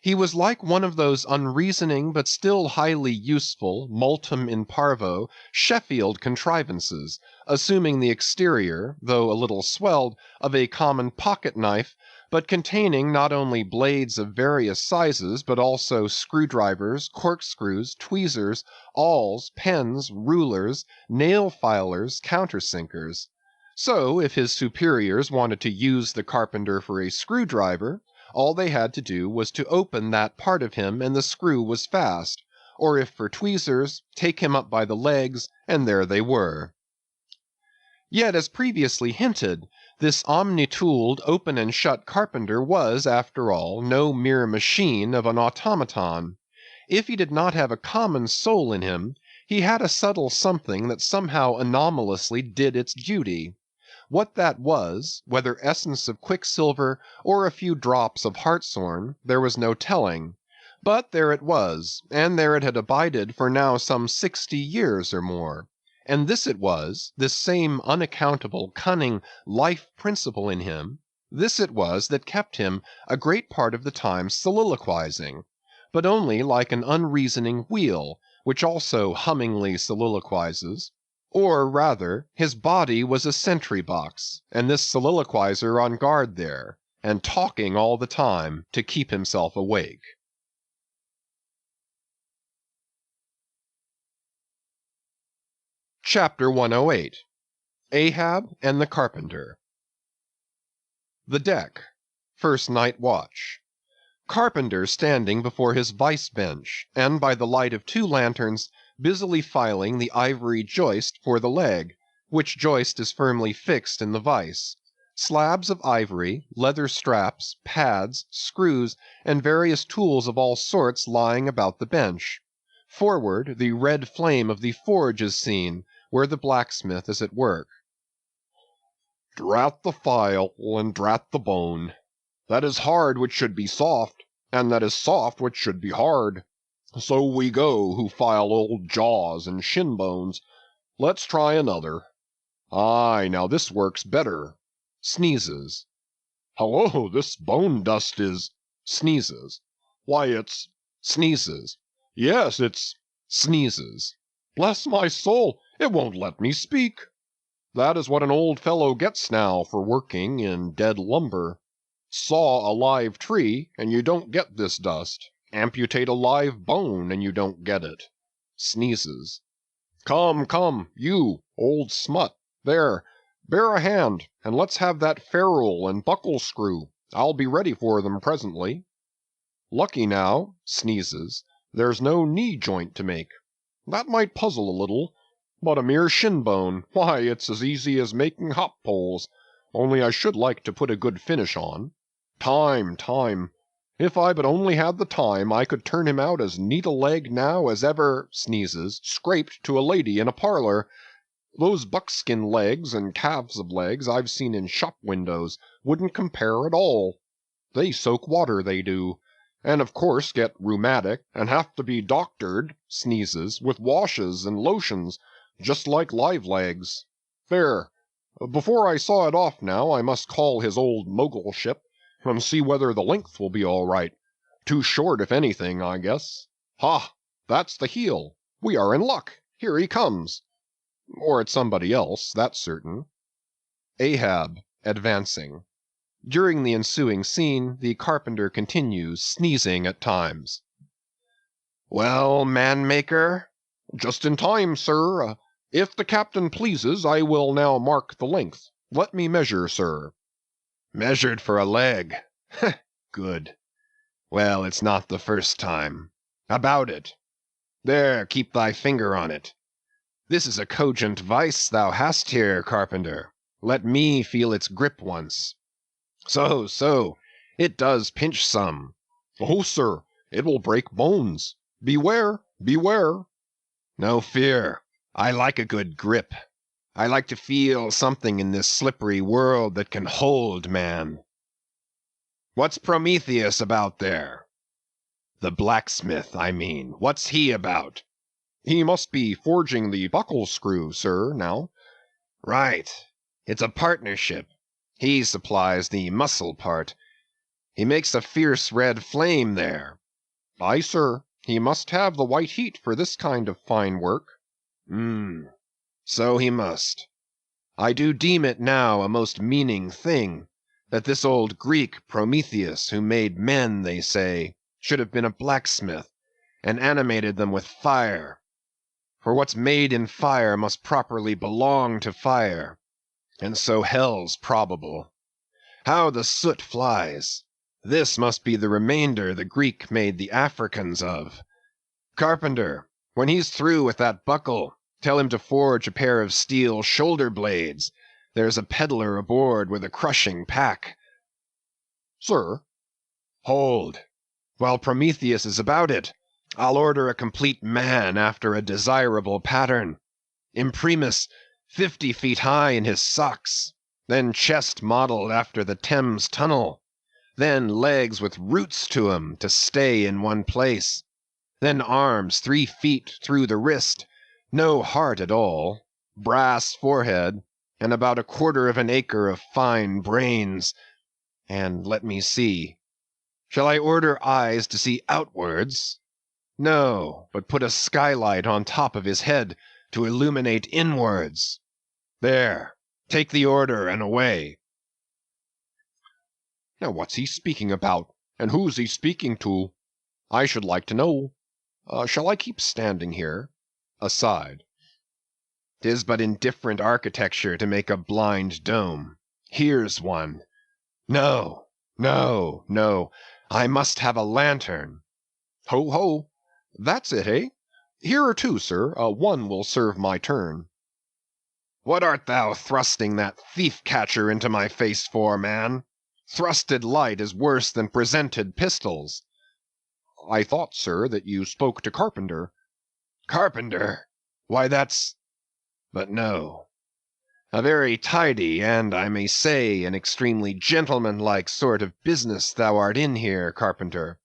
He was like one of those unreasoning but still highly useful, multum in parvo, Sheffield contrivances, assuming the exterior, though a little swelled, of a common pocket knife, but containing not only blades of various sizes, but also screwdrivers, corkscrews, tweezers, awls, pens, rulers, nail filers, countersinkers. So, if his superiors wanted to use the carpenter for a screwdriver, all they had to do was to open that part of him and the screw was fast, or if for tweezers, take him up by the legs, and there they were. Yet, as previously hinted, this omni-tooled, open and shut carpenter was, after all, no mere machine of an automaton. If he did not have a common soul in him, he had a subtle something that somehow anomalously did its duty. What that was, whether essence of quicksilver or a few drops of hartshorn, there was no telling. But there it was, and there it had abided for now some 60 years or more. And this it was, this same unaccountable, cunning, life principle in him, this it was that kept him a great part of the time soliloquizing, but only like an unreasoning wheel, which also hummingly soliloquizes. Or rather, his body was a sentry box, and this soliloquizer on guard there, and talking all the time to keep himself awake. Chapter 108. Ahab and the Carpenter. The deck. First night watch. Carpenter standing before his vice bench, and by the light of 2 lanterns, busily filing the ivory joist for the leg, which joist is firmly fixed in the vice. Slabs of ivory, leather straps, pads, screws, and various tools of all sorts lying about the bench. Forward, the red flame of the forge is seen, where the blacksmith is at work. Drat the file, and drat the bone. That is hard which should be soft, and that is soft which should be hard. So we go who file old jaws and shin bones. Let's try another. Aye, now this works better. Sneezes. Hello, this bone dust is... Sneezes. Why, it's... Sneezes. Yes, it's... Sneezes. Bless my soul, it won't let me speak. That is what an old fellow gets now for working in dead lumber. Saw a live tree, and you don't get this dust. Amputate a live bone, and you don't get it. Sneezes. Come, come, you, old smut, there, bear a hand, and let's have that ferrule and buckle screw. I'll be ready for them presently. Lucky now, sneezes, there's no knee joint to make. That might puzzle a little, but a mere shin bone, why, it's as easy as making hop poles, only I should like to put a good finish on. Time. If I but only had the time, I could turn him out as neat a leg now as ever, sneezes, scraped to a lady in a parlor. Those buckskin legs and calves of legs I've seen in shop windows wouldn't compare at all. They soak water, they do, and of course get rheumatic and have to be doctored, sneezes, with washes and lotions, just like live legs. There, before I saw it off now, I must call his old mogulship, and see whether the length will be all right. Too short, if anything, I guess. Ha! That's the heel. We are in luck. Here he comes. Or it's somebody else, that's certain. Ahab, advancing. During the ensuing scene, the carpenter continues, sneezing at times. Well, man-maker? Just in time, sir. If the captain pleases, I will now mark the length. Let me measure, sir. Measured for a leg. Good. Well, it's not the first time. About it. There, keep thy finger on it. This is a cogent vice thou hast here, carpenter. Let me feel its grip once. So, it does pinch some. Oh, sir, it will break bones. Beware. No fear. I like a good grip. I like to feel something in this slippery world that can hold man. What's Prometheus about there? The blacksmith, I mean. What's he about? He must be forging the buckle screw, sir, now. Right. It's a partnership. He supplies the muscle part. He makes a fierce red flame there. Aye, sir, he must have the white heat for this kind of fine work. So he must. I do deem it now a most meaning thing, that this old Greek Prometheus, who made men, they say, should have been a blacksmith, and animated them with fire. For what's made in fire must properly belong to fire, and so hell's probable. How the soot flies! This must be the remainder the Greek made the Africans of. Carpenter, when he's through with that buckle, tell him to forge a pair of steel shoulder blades. There's a peddler aboard with a crushing pack. Sir. Hold. While Prometheus is about it, I'll order a complete man after a desirable pattern. Imprimis, 50 feet high in his socks, then chest modeled after the Thames Tunnel, then legs with roots to 'em to stay in one place, then arms 3 feet through the wrist, no heart at all, brass forehead, and about 1/4 of an acre of fine brains. And let me see. Shall I order eyes to see outwards? No, but put a skylight on top of his head to illuminate inwards. There, take the order and away. Now what's he speaking about, and who's he speaking to? I should like to know. Shall I keep standing here? Aside. 'Tis but indifferent architecture to make a blind dome. Here's one. No, no, no, I must have a lantern. Ho, ho! That's it, eh? Here are 2, sir. One will serve my turn. What art thou thrusting that thief-catcher into my face for, man? Thrusted light is worse than presented pistols. I thought, sir, that you spoke to Carpenter. Carpenter? Why, that's... But no. A very tidy, and, I may say, an extremely gentlemanlike sort of business thou art in here, Carpenter.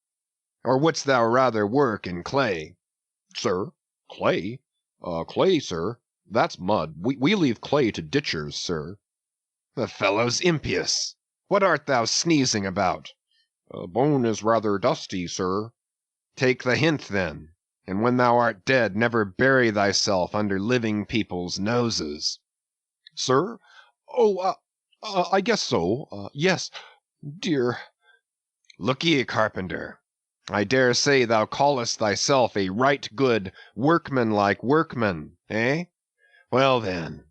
Or wouldst thou rather work in clay? Sir? Clay? Clay, sir? That's mud. We leave clay to ditchers, sir. The fellow's impious. What art thou sneezing about? Bone is rather dusty, sir. Take the hint, then, and when thou art dead, never bury thyself under living people's noses. Sir? Oh, I guess so. Yes. Dear. Look ye, Carpenter. I dare say thou callest thyself a right good, workmanlike workman, eh? Well, then,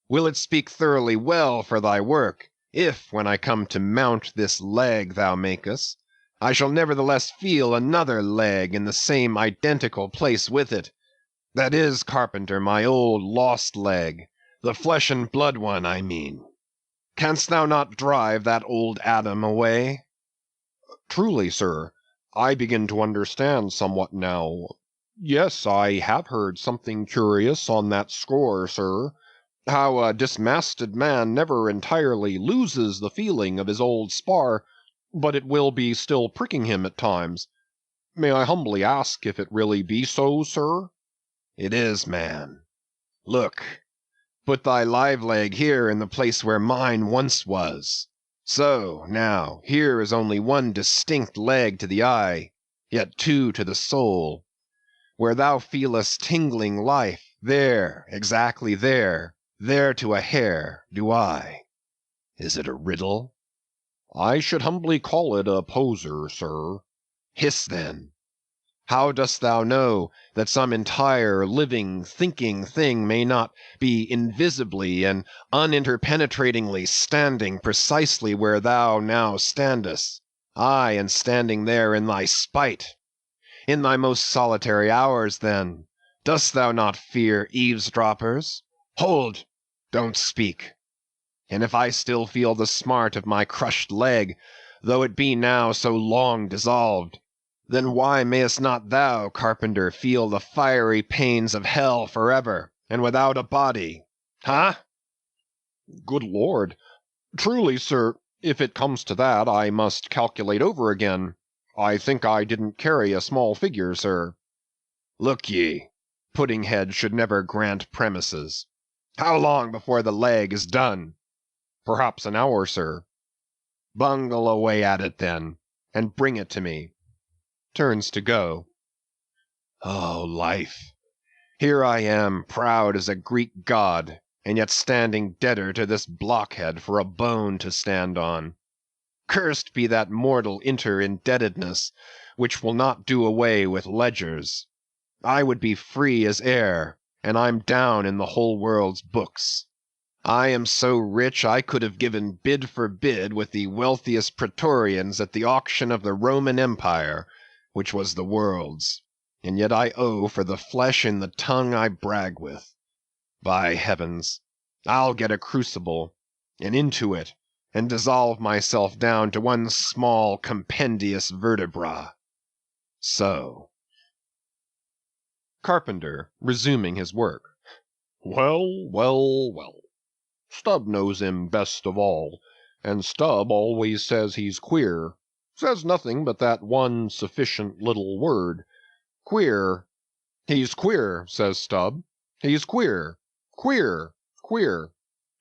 will it speak thoroughly well for thy work, if, when I come to mount this leg thou makest, I shall nevertheless feel another leg in the same identical place with it? That is, Carpenter, my old lost leg, the flesh and blood one, I mean. Canst thou not drive that old Adam away? Truly, sir, I begin to understand somewhat now. Yes, I have heard something curious on that score, sir. How a dismasted man never entirely loses the feeling of his old spar, but it will be still pricking him at times. May I humbly ask if it really be so, sir? It is, man. Look, put thy live leg here in the place where mine once was. So, now, here is only one distinct leg to the eye, yet 2 to the soul. Where thou feelest tingling life, there, exactly there to a hair, do I. Is it a riddle? I should humbly call it a poser, sir. Hiss, then. How dost thou know that some entire, living, thinking thing may not be invisibly and uninterpenetratingly standing precisely where thou now standest, aye, and standing there in thy spite? In thy most solitary hours, then, dost thou not fear eavesdroppers? Hold! Don't speak. And if I still feel the smart of my crushed leg, though it be now so long dissolved, then why mayest not thou, Carpenter, feel the fiery pains of hell forever, and without a body? Huh? Good Lord! Truly, sir, if it comes to that, I must calculate over again. I think I didn't carry a small figure, sir. Look ye, Puddinghead should never grant premises. How long before the leg is done? Perhaps an hour, sir. Bungle away at it, then. and bring it to me. Turns to go. Oh, life! Here I am, proud as a Greek god, and yet standing debtor to this blockhead for a bone to stand on. Cursed be that mortal inter-indebtedness, which will not do away with ledgers. I would be free as air, and I'm down in the whole world's books. I am so rich I could have given bid for bid with the wealthiest praetorians at the auction of the Roman Empire, which was the world's, and yet I owe for the flesh in the tongue I brag with. By heavens, I'll get a crucible, and into it, and dissolve myself down to one small compendious vertebra. So. Carpenter, resuming his work. Well, well, well. Stubb knows him best of all, and Stubb always says he's queer. Says nothing but that one sufficient little word. Queer. He's queer, says Stubb. He's queer. Queer. Queer.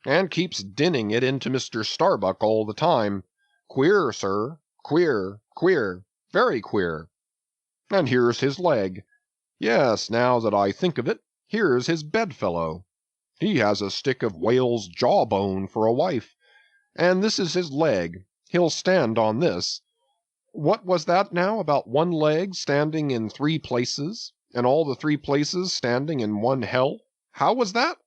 And keeps dinning it into Mr. Starbuck all the time. Queer, sir. Queer. Queer. Very queer. And here's his leg. Yes, now that I think of it, here's his bedfellow. He has a stick of whale's jawbone for a wife. And this is his leg. He'll stand on this. What was that now about one leg standing in 3 places, and all the 3 places standing in one hell? How was that?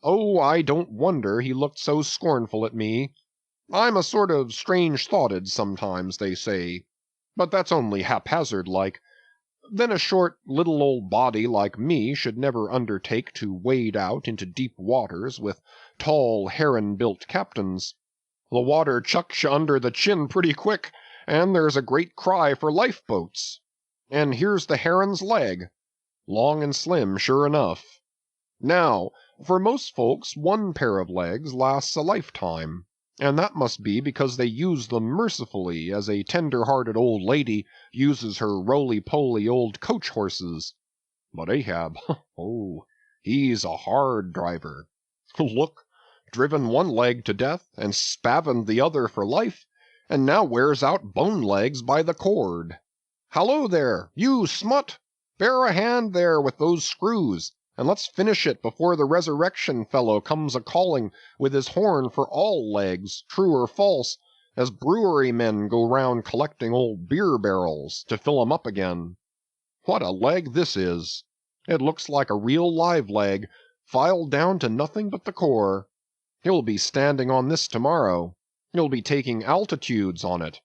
Oh, I don't wonder he looked so scornful at me. I'm a sort of strange-thoughted sometimes, they say. But that's only haphazard-like. Then a short, little old body like me should never undertake to wade out into deep waters with tall, heron-built captains. The water chucks you under the chin pretty quick, and there's a great cry for lifeboats. And here's the heron's leg. Long and slim, sure enough. Now, for most folks, one pair of legs lasts a lifetime, and that must be because they use them mercifully, as a tender-hearted old lady uses her roly-poly old coach-horses. But Ahab, oh, he's a hard driver. Look, driven one leg to death, and spavined the other for life, and now wears out bone legs by the cord. Hallo there, you smut! Bear a hand there with those screws, and let's finish it before the resurrection fellow comes a-calling with his horn for all legs, true or false, as brewery men go round collecting old beer barrels to fill 'em up again. What a leg this is! It looks like a real live leg, filed down to nothing but the core. He'll be standing on this tomorrow. He'll be taking altitudes on it.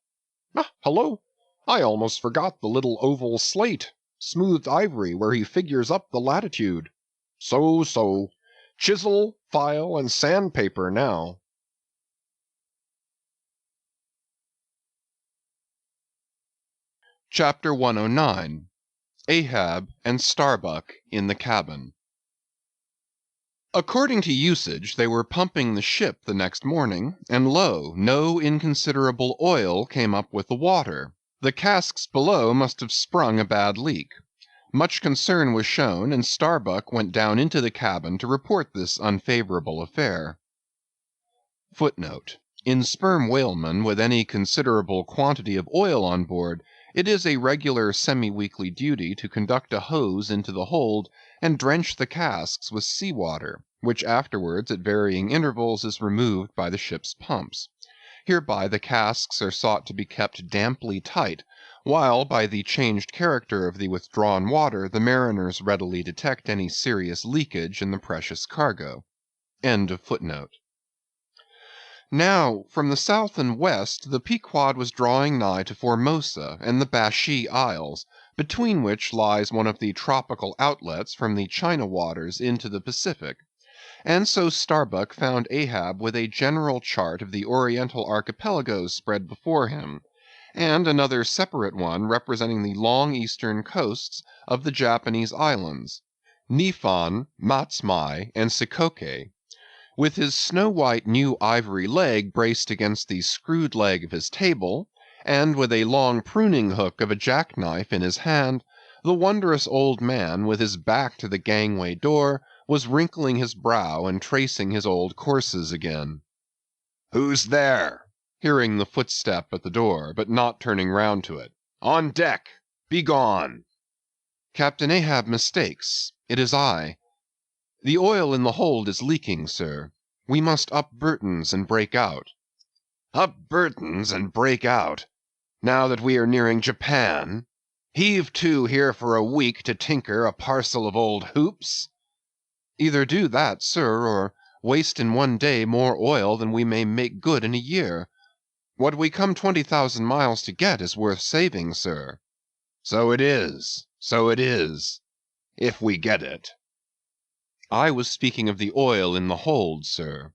Hello! I almost forgot the little oval slate, smoothed ivory, where he figures up the latitude. So. Chisel, file, and sandpaper now. Chapter 109. Ahab and Starbuck in the cabin. According to usage, they were pumping the ship the next morning, and lo, no inconsiderable oil came up with the water. The casks below must have sprung a bad leak. Much concern was shown, and Starbuck went down into the cabin to report this unfavorable affair. Footnote: in sperm whalemen with any considerable quantity of oil on board, it is a regular semi-weekly duty to conduct a hose into the hold and drench the casks with sea water, which afterwards at varying intervals is removed by the ship's pumps. Hereby the casks are sought to be kept damply tight, while by the changed character of the withdrawn water the mariners readily detect any serious leakage in the precious cargo. End of footnote. Now, from the south and west the Pequod was drawing nigh to Formosa and the Bashee Isles, between which lies one of the tropical outlets from the China waters into the Pacific. And so Starbuck found Ahab with a general chart of the Oriental archipelagos spread before him, and another separate one representing the long eastern coasts of the Japanese islands, Niphon, Matsumai, and Shikoke. With his snow-white new ivory leg braced against the screwed leg of his table, and with a long pruning hook of a jackknife in his hand, the wondrous old man, with his back to the gangway door, was wrinkling his brow and tracing his old courses again. Who's there? hearing the footstep at the door, but not turning round to it. "On deck! Be gone!" "Captain Ahab mistakes. It is I. The oil in the hold is leaking, sir. We must up Burton's and break out." "Up Burton's and break out? Now that we are nearing Japan? Heave to here for a week to tinker a parcel of old hoops?" "Either do that, sir, or waste in one day more oil than we may make good in a year. What we come 20,000 miles to get is worth saving, sir." "So it is, so it is, if we get it." "I was speaking of the oil in the hold, sir."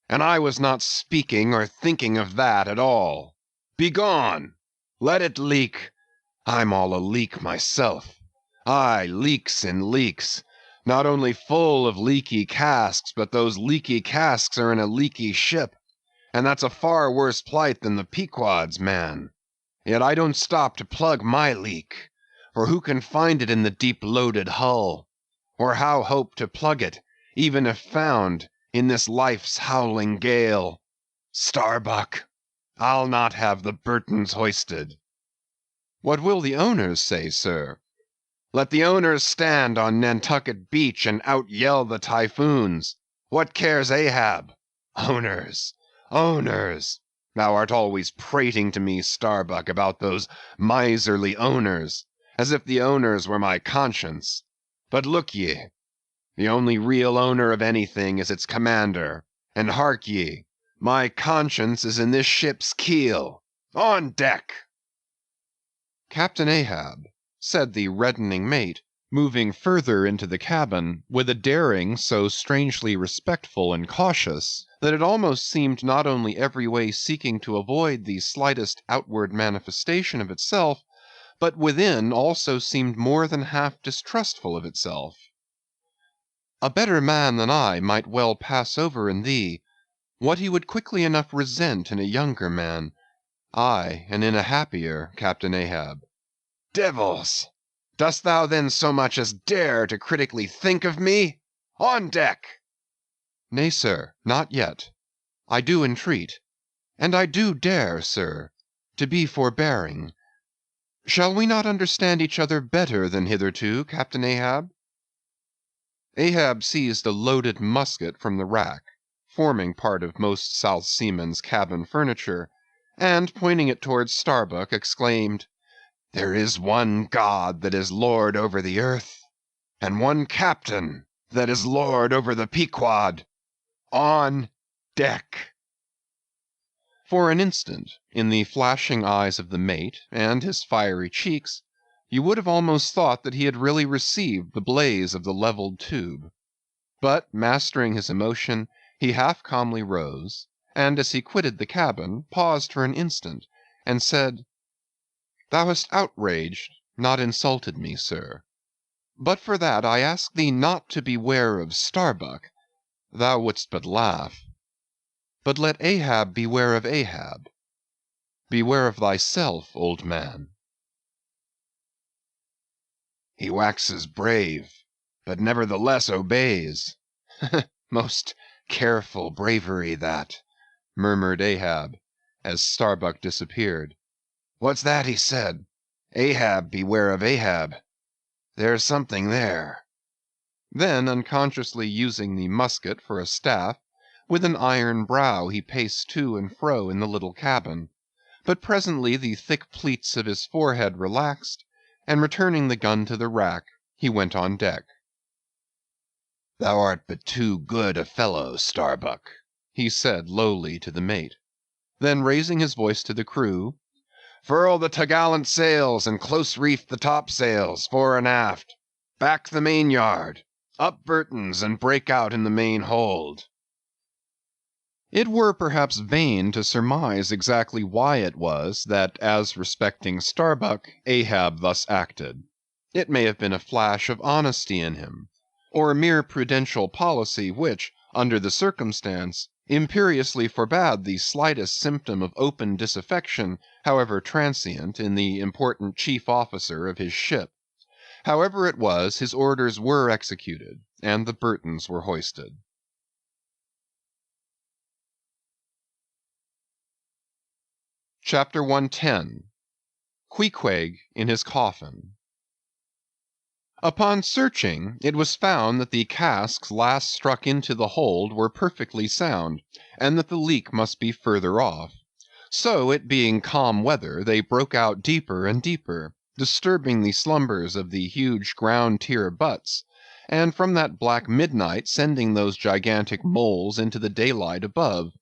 "And I was not speaking or thinking of that at all. Begone! Let it leak. I'm all a leak myself. Aye, leaks in leaks. Not only full of leaky casks, but those leaky casks are in a leaky ship. And that's a far worse plight than the Pequod's, man. Yet I don't stop to plug my leak, for who can find it in the deep-loaded hull? Or how hope to plug it, even if found, in this life's howling gale? Starbuck, I'll not have the Burtons hoisted." "What will the owners say, sir?" "Let the owners stand on Nantucket beach and out-yell the typhoons. What cares Ahab? Owners, owners! Thou art always prating to me, Starbuck, about those miserly owners, as if the owners were my conscience. But look ye, the only real owner of anything is its commander, and hark ye, my conscience is in this ship's keel. On deck!" "Captain Ahab," said the reddening mate, moving further into the cabin, with a daring so strangely respectful and cautious, that it almost seemed not only every way seeking to avoid the slightest outward manifestation of itself, but within also seemed more than half distrustful of itself. "A better man than I might well pass over in thee what he would quickly enough resent in a younger man. Aye, and in a happier, Captain Ahab." "Devils! Dost thou then so much as dare to critically think of me? On deck!" "Nay, sir, not yet. I do entreat, and I do dare, sir, to be forbearing. Shall we not understand each other better than hitherto, Captain Ahab?" Ahab seized a loaded musket from the rack, forming part of most South Seamen's cabin furniture, and pointing it towards Starbuck, exclaimed, "There is one God that is Lord over the earth, and one Captain that is Lord over the Pequod. On deck!" For an instant, in the flashing eyes of the mate, and his fiery cheeks, you would have almost thought that he had really received the blaze of the levelled tube. But, mastering his emotion, he half calmly rose, and as he quitted the cabin, paused for an instant, and said, "Thou hast outraged, not insulted me, sir. But for that I ask thee not to beware of Starbuck. Thou wouldst but laugh. But let Ahab beware of Ahab. Beware of thyself, old man." "He waxes brave, but nevertheless obeys. Most careful bravery that," murmured Ahab, as Starbuck disappeared. "What's that he said? Ahab, beware of Ahab. There's something there." Then, unconsciously using the musket for a staff, with an iron brow he paced to and fro in the little cabin, but presently the thick pleats of his forehead relaxed, and returning the gun to the rack, he went on deck. "Thou art but too good a fellow, Starbuck," he said lowly to the mate. Then raising his voice to the crew, "Furl the topgallant sails and close reef the topsails, fore and aft. Back the main-yard. Up Burton's and break out in the main hold." It were perhaps vain to surmise exactly why it was that, as respecting Starbuck, Ahab thus acted. It may have been a flash of honesty in him, or a mere prudential policy which, under the circumstance, imperiously forbade the slightest symptom of open disaffection, however transient, in the important chief officer of his ship. However it was, his orders were executed, and the Burtons were hoisted. Chapter 110. Queequeg in his coffin. Upon searching, it was found that the casks last struck into the hold were perfectly sound, and that the leak must be further off. So, it being calm weather, they broke out deeper and deeper, disturbing the slumbers of the huge ground tier butts, and from that black midnight sending those gigantic moles into the daylight above.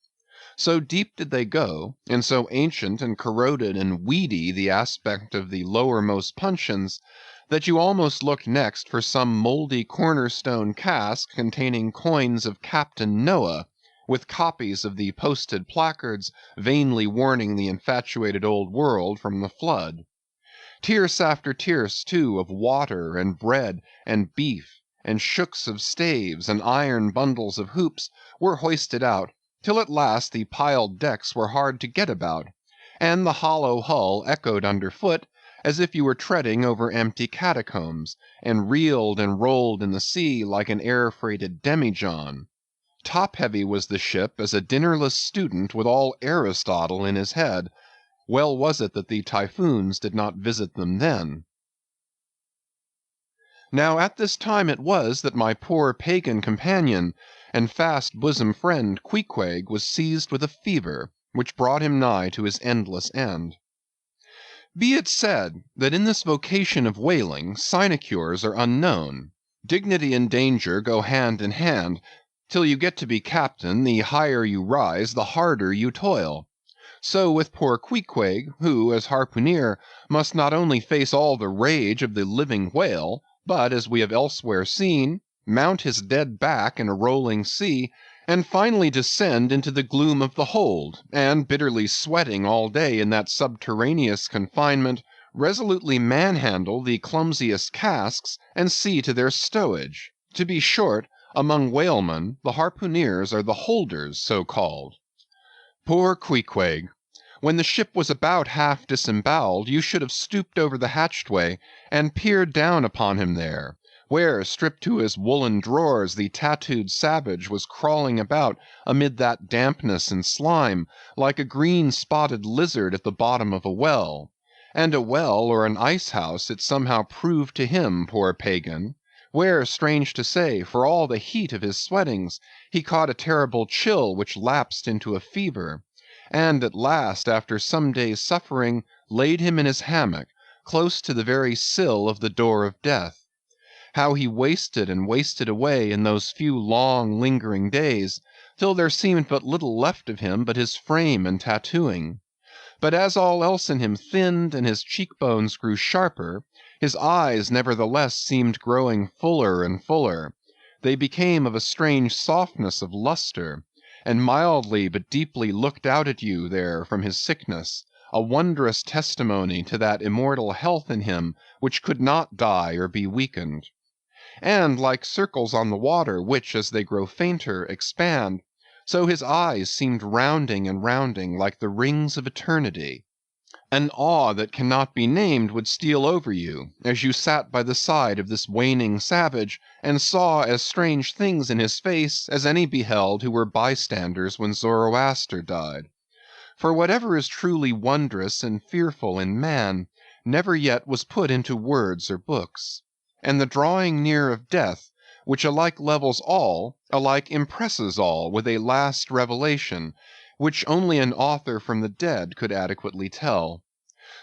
So deep did they go, and so ancient and corroded and weedy the aspect of the lowermost puncheons, that you almost looked next for some mouldy cornerstone cask containing coins of Captain Noah, with copies of the posted placards vainly warning the infatuated old world from the flood. Tierce after tierce, too, of water and bread and beef, and shooks of staves and iron bundles of hoops were hoisted out, till at last the piled decks were hard to get about, and the hollow hull echoed underfoot, as if you were treading over empty catacombs, and reeled and rolled in the sea like an air-freighted demijohn. Top-heavy was the ship as a dinnerless student with all Aristotle in his head. Well was it that the typhoons did not visit them then. Now at this time it was that my poor pagan companion and fast bosom friend Queequeg was seized with a fever, which brought him nigh to his endless end. Be it said, that in this vocation of whaling, sinecures are unknown. Dignity and danger go hand in hand. Till you get to be captain, the higher you rise, the harder you toil. So with poor Queequeg, who, as harpooneer, must not only face all the rage of the living whale, but, as we have elsewhere seen, mount his dead back in a rolling sea, and finally descend into the gloom of the hold, and bitterly sweating all day in that subterraneous confinement, resolutely manhandle the clumsiest casks, and see to their stowage. To be short, among whalemen, the harpooneers are the holders, so called. Poor Queequeg! When the ship was about half disemboweled, you should have stooped over the hatchway, and peered down upon him there, where, stripped to his woolen drawers, the tattooed savage was crawling about amid that dampness and slime, like a green spotted lizard at the bottom of a well. And a well or an ice-house it somehow proved to him, poor pagan, where, strange to say, for all the heat of his sweatings, he caught a terrible chill which lapsed into a fever, and at last, after some days' suffering, laid him in his hammock, close to the very sill of the door of death. How he wasted and wasted away in those few long lingering days, till there seemed but little left of him but his frame and tattooing. But as all else in him thinned and his cheekbones grew sharper, his eyes nevertheless seemed growing fuller and fuller. They became of a strange softness of lustre, and mildly but deeply looked out at you there from his sickness, a wondrous testimony to that immortal health in him which could not die or be weakened. And like circles on the water, which, as they grow fainter, expand, so his eyes seemed rounding and rounding like the rings of eternity. An awe that cannot be named would steal over you, as you sat by the side of this waning savage, and saw as strange things in his face as any beheld who were bystanders when Zoroaster died. For whatever is truly wondrous and fearful in man, never yet was put into words or books. And the drawing near of death, which alike levels all, alike impresses all with a last revelation, which only an author from the dead could adequately tell.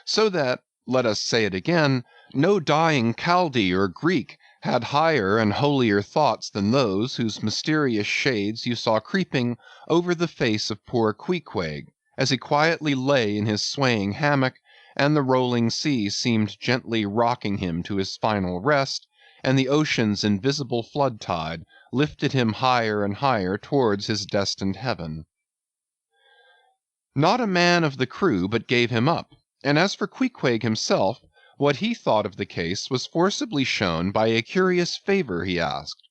So that, let us say it again, no dying Chaldee or Greek had higher and holier thoughts than those whose mysterious shades you saw creeping over the face of poor Queequeg, as he quietly lay in his swaying hammock, and the rolling sea seemed gently rocking him to his final rest, and the ocean's invisible flood tide lifted him higher and higher towards his destined heaven. Not a man of the crew but gave him up, and as for Queequeg himself, what he thought of the case was forcibly shown by a curious favor he asked.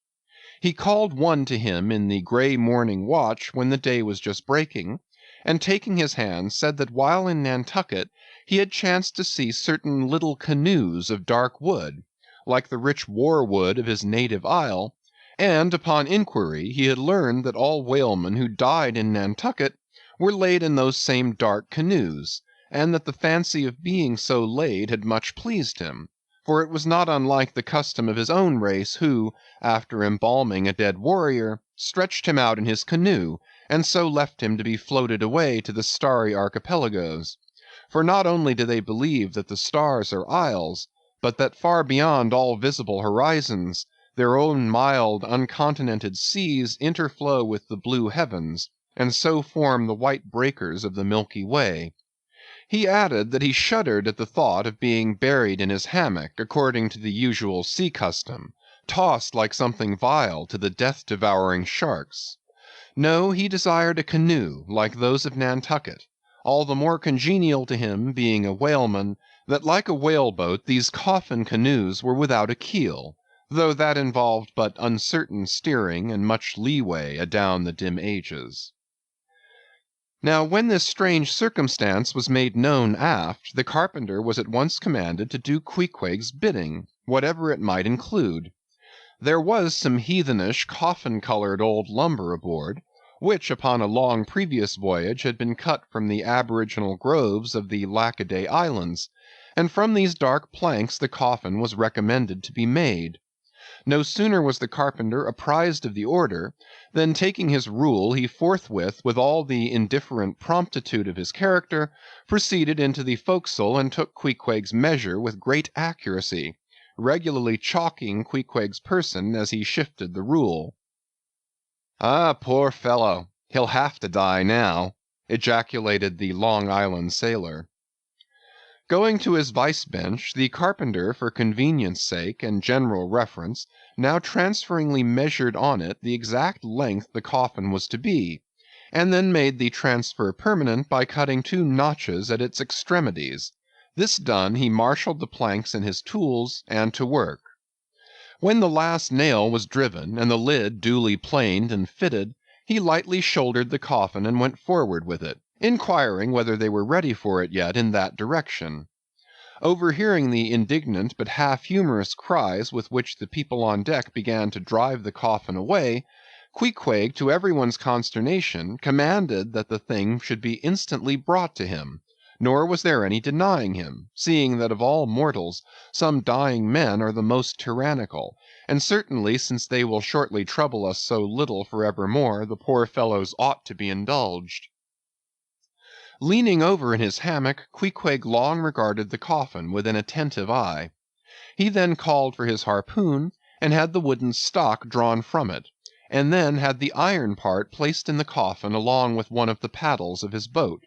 He called one to him in the grey morning watch when the day was just breaking, and taking his hand said that while in Nantucket he had chanced to see certain little canoes of dark wood, like the rich war wood of his native isle, and upon inquiry he had learned that all whalemen who died in Nantucket were laid in those same dark canoes, and that the fancy of being so laid had much pleased him, for it was not unlike the custom of his own race, who, after embalming a dead warrior, stretched him out in his canoe, and so left him to be floated away to the starry archipelagos. For not only do they believe that the stars are isles, but that far beyond all visible horizons, their own mild, uncontinented seas interflow with the blue heavens, and so form the white breakers of the Milky Way. He added that he shuddered at the thought of being buried in his hammock, according to the usual sea custom, tossed like something vile to the death-devouring sharks. No, he desired a canoe like those of Nantucket, all the more congenial to him, being a whaleman, that like a whaleboat these coffin canoes were without a keel, though that involved but uncertain steering and much leeway adown the dim ages. Now when this strange circumstance was made known aft, the carpenter was at once commanded to do Queequeg's bidding, whatever it might include. There was some heathenish, coffin-colored old lumber aboard, which upon a long previous voyage had been cut from the aboriginal groves of the Lackaday Islands, and from these dark planks the coffin was recommended to be made. No sooner was the carpenter apprised of the order, than taking his rule he forthwith, with all the indifferent promptitude of his character, proceeded into the forecastle and took Queequeg's measure with great accuracy, regularly chalking Queequeg's person as he shifted the rule. "Ah, poor fellow, he'll have to die now," ejaculated the Long Island sailor. Going to his vice bench, the carpenter, for convenience sake and general reference, now transferringly measured on it the exact length the coffin was to be, and then made the transfer permanent by cutting 2 notches at its extremities. This done, he marshaled the planks and his tools, and to work. When the last nail was driven, and the lid duly planed and fitted, he lightly shouldered the coffin and went forward with it, inquiring whether they were ready for it yet in that direction. Overhearing the indignant but half-humorous cries with which the people on deck began to drive the coffin away, Queequeg, to everyone's consternation, commanded that the thing should be instantly brought to him, nor was there any denying him, seeing that of all mortals some dying men are the most tyrannical, and certainly since they will shortly trouble us so little for evermore, the poor fellows ought to be indulged. Leaning over in his hammock, Queequeg long regarded the coffin with an attentive eye. He then called for his harpoon, and had the wooden stock drawn from it, and then had the iron part placed in the coffin along with one of the paddles of his boat.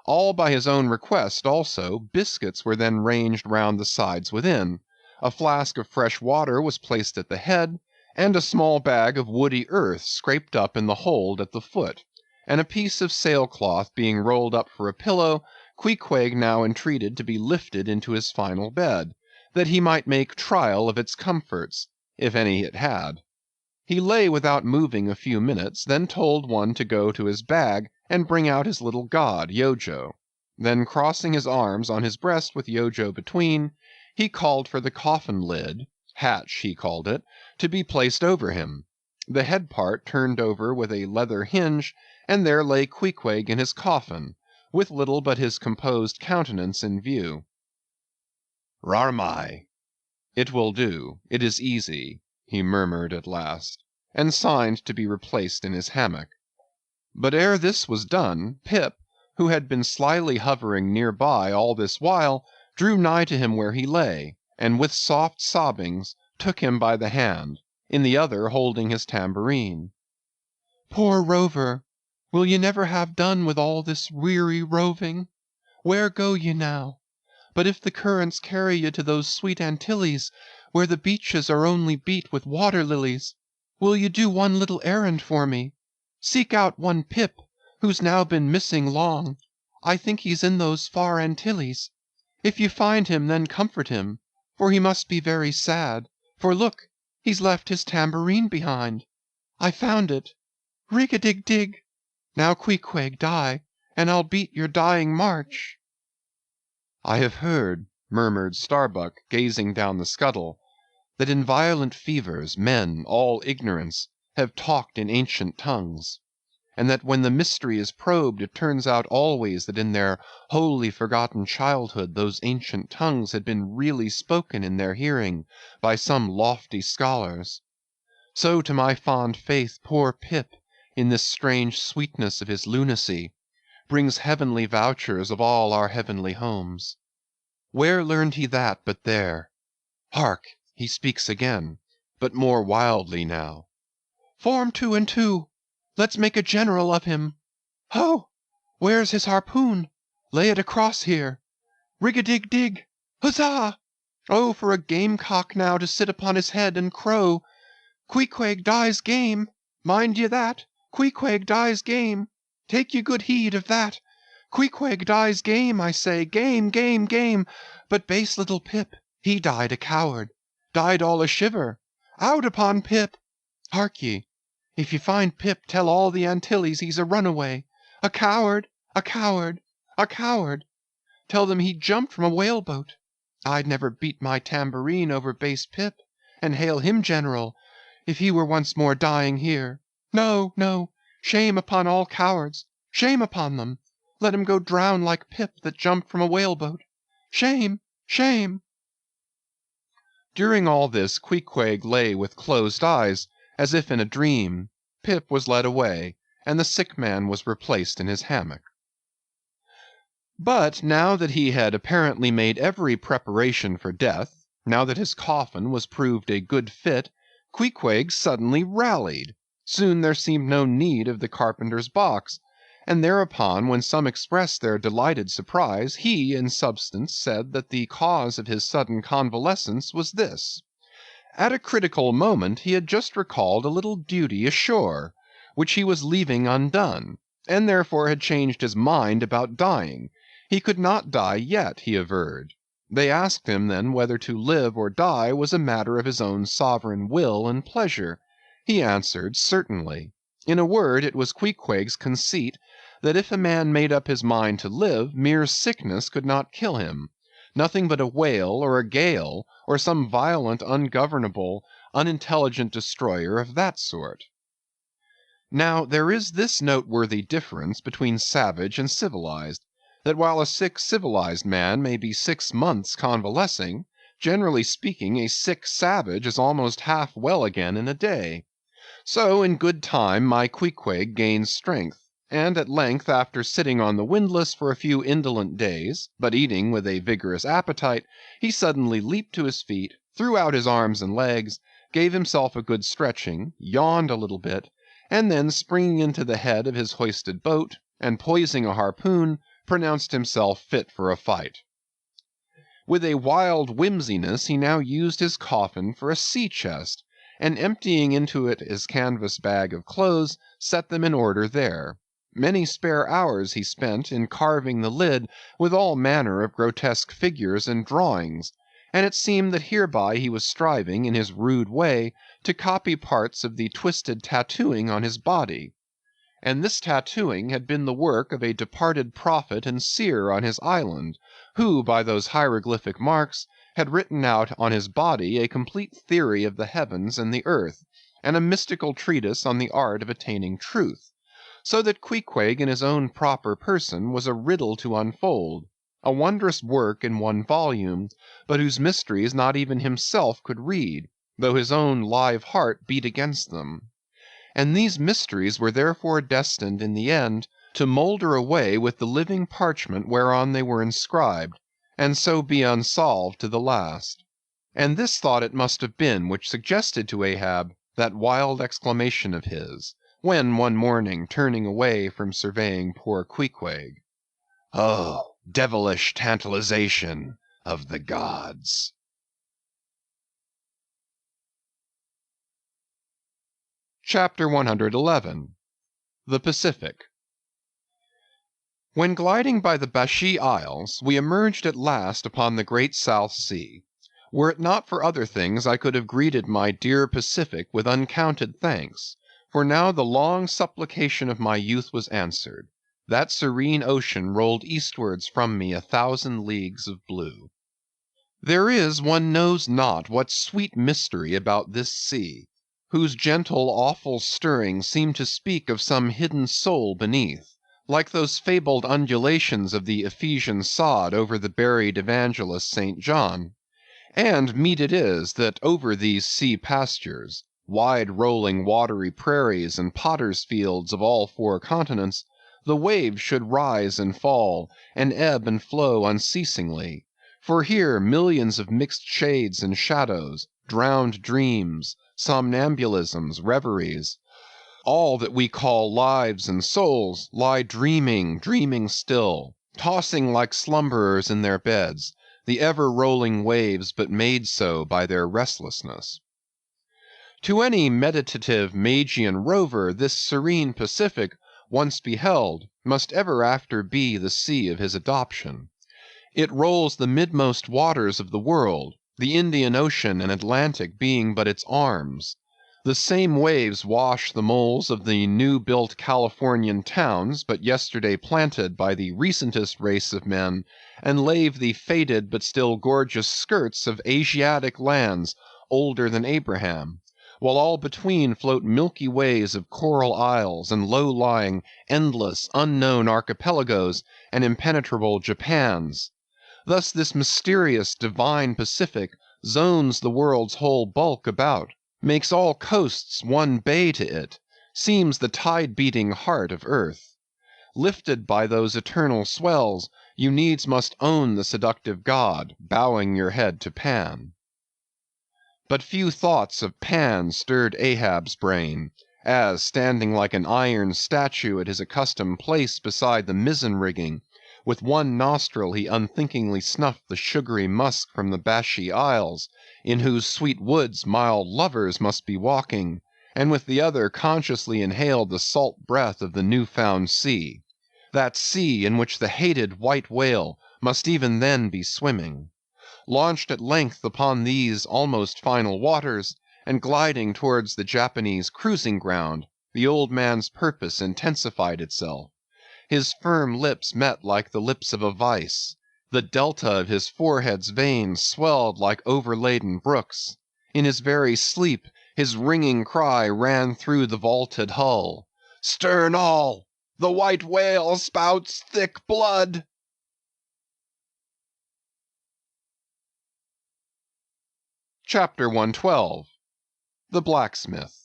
All by his own request also, biscuits were then ranged round the sides within, a flask of fresh water was placed at the head, and a small bag of woody earth scraped up in the hold at the foot, and a piece of sailcloth being rolled up for a pillow, Queequeg now entreated to be lifted into his final bed, that he might make trial of its comforts, if any it had. He lay without moving a few minutes, then told one to go to his bag and bring out his little god, Yojo. Then crossing his arms on his breast with Yojo between, he called for the coffin lid, hatch he called it, to be placed over him. The head part turned over with a leather hinge, and there lay Queequeg in his coffin, with little but his composed countenance in view. "Rarmai." "It will do, it is easy," he murmured at last, and signed to be replaced in his hammock. But ere this was done, Pip, who had been slyly hovering near by all this while, drew nigh to him where he lay, and with soft sobbings took him by the hand, in the other holding his tambourine. "Poor rover, will ye never have done with all this weary roving? Where go ye now? But if the currents carry ye to those sweet Antilles, where the beaches are only beat with water lilies, will ye do one little errand for me? Seek out one Pip, who's now been missing long. I think he's in those far Antilles. If ye find him, then comfort him, for he must be very sad, for look, he's left his tambourine behind. I found it. Rig-a-dig-dig. Now, Queequeg, die, and I'll beat your dying march." "I have heard," murmured Starbuck, gazing down the scuttle, "that in violent fevers men, all ignorance, have talked in ancient tongues. and that when the mystery is probed it turns out always that in their wholly forgotten childhood those ancient tongues had been really spoken in their hearing by some lofty scholars. So to my fond faith poor Pip, in this strange sweetness of his lunacy, brings heavenly vouchers of all our heavenly homes. Where learned he that but there? Hark! He speaks again, but more wildly now. Form 2 and 2! Let's make a general of him. Ho! Where's his harpoon? Lay it across here. Rig-a-dig-dig! Huzza! Oh, for a gamecock now to sit upon his head and crow! Queequeg dies game! Mind ye that! Queequeg dies game! Take ye good heed of that! Queequeg dies game, I say, game, game, game! But base little Pip, he died a coward, died all a shiver. Out upon Pip! Hark ye, if ye find Pip, tell all the Antilles he's a runaway, a coward, a coward, a coward. Tell them he jumped from a whaleboat. I'd never beat my tambourine over base Pip, and hail him general, if he were once more dying here. No, no, shame upon all cowards, shame upon them. Let him go drown like Pip that jumped from a whaleboat. Shame, shame. During all this Queequeg lay with closed eyes, as if in a dream. Pip was led away, and the sick man was replaced in his hammock. But now that he had apparently made every preparation for death, now that his coffin was proved a good fit, Queequeg suddenly rallied. Soon there seemed no need of the carpenter's box, and thereupon when some expressed their delighted surprise, he, in substance, said that the cause of his sudden convalescence was this. At a critical moment he had just recalled a little duty ashore, which he was leaving undone, and therefore had changed his mind about dying. He could not die yet, he averred. They asked him then whether to live or die was a matter of his own sovereign will and pleasure. He answered, certainly. In a word, it was Queequeg's conceit that if a man made up his mind to live, mere sickness could not kill him. Nothing but a whale or a gale, or some violent, ungovernable, unintelligent destroyer of that sort. Now there is this noteworthy difference between savage and civilized, that while a sick civilized man may be 6 months convalescing, generally speaking a sick savage is almost half well again in a day. So in good time my Queequeg gained strength, and at length after sitting on the windlass for a few indolent days, but eating with a vigorous appetite, he suddenly leaped to his feet, threw out his arms and legs, gave himself a good stretching, yawned a little bit, and then springing into the head of his hoisted boat, and poising a harpoon, pronounced himself fit for a fight. With a wild whimsiness he now used his coffin for a sea-chest, and emptying into it his canvas bag of clothes, set them in order there. Many spare hours he spent in carving the lid with all manner of grotesque figures and drawings, and it seemed that hereby he was striving, in his rude way, to copy parts of the twisted tattooing on his body. And this tattooing had been the work of a departed prophet and seer on his island, who, by those hieroglyphic marks, had written out on his body a complete theory of the heavens and the earth, and a mystical treatise on the art of attaining truth, so that Queequeg in his own proper person was a riddle to unfold, a wondrous work in one volume, but whose mysteries not even himself could read, though his own live heart beat against them. And these mysteries were therefore destined in the end to moulder away with the living parchment whereon they were inscribed, and so be unsolved to the last. And this thought it must have been which suggested to Ahab that wild exclamation of his, when one morning turning away from surveying poor Queequeg, "Oh, devilish tantalization of the gods!" Chapter 111. The Pacific. When gliding by the Bashee Isles, we emerged at last upon the great South Sea. Were it not for other things, I could have greeted my dear Pacific with uncounted thanks, for now the long supplication of my youth was answered. That serene ocean rolled eastwards from me 1,000 leagues of blue. There is one knows not what sweet mystery about this sea, whose gentle, awful stirring seemed to speak of some hidden soul beneath, like those fabled undulations of the Ephesian sod over the buried evangelist St. John. And meet it is, that over these sea pastures, wide rolling watery prairies and potters' fields of all four continents, the waves should rise and fall, and ebb and flow unceasingly. For here millions of mixed shades and shadows, drowned dreams, somnambulisms, reveries, all that we call lives and souls, lie dreaming, dreaming still, tossing like slumberers in their beds, the ever-rolling waves but made so by their restlessness. To any meditative Magian rover this serene Pacific, once beheld, must ever after be the sea of his adoption. It rolls the midmost waters of the world, the Indian Ocean and Atlantic being but its arms. The same waves wash the moles of the new-built Californian towns, but yesterday planted by the recentest race of men, and lave the faded but still gorgeous skirts of Asiatic lands older than Abraham, while all between float milky ways of coral isles and low-lying, endless, unknown archipelagos and impenetrable Japans. Thus this mysterious, divine Pacific zones the world's whole bulk about, makes all coasts one bay to it, seems the tide-beating heart of earth. Lifted by those eternal swells, you needs must own the seductive god, bowing your head to Pan. But few thoughts of Pan stirred Ahab's brain, as, standing like an iron statue at his accustomed place beside the mizzen-rigging, with one nostril he unthinkingly snuffed the sugary musk from the Bashy Isles, in whose sweet woods mild lovers must be walking, and with the other consciously inhaled the salt breath of the new-found sea, that sea in which the hated white whale must even then be swimming. Launched at length upon these almost final waters, and gliding towards the Japanese cruising ground, the old man's purpose intensified itself. His firm lips met like the lips of a vice. The delta of his forehead's veins swelled like overladen brooks. In his very sleep, his ringing cry ran through the vaulted hull. "Stern all! The white whale spouts thick blood!" Chapter 112. The Blacksmith.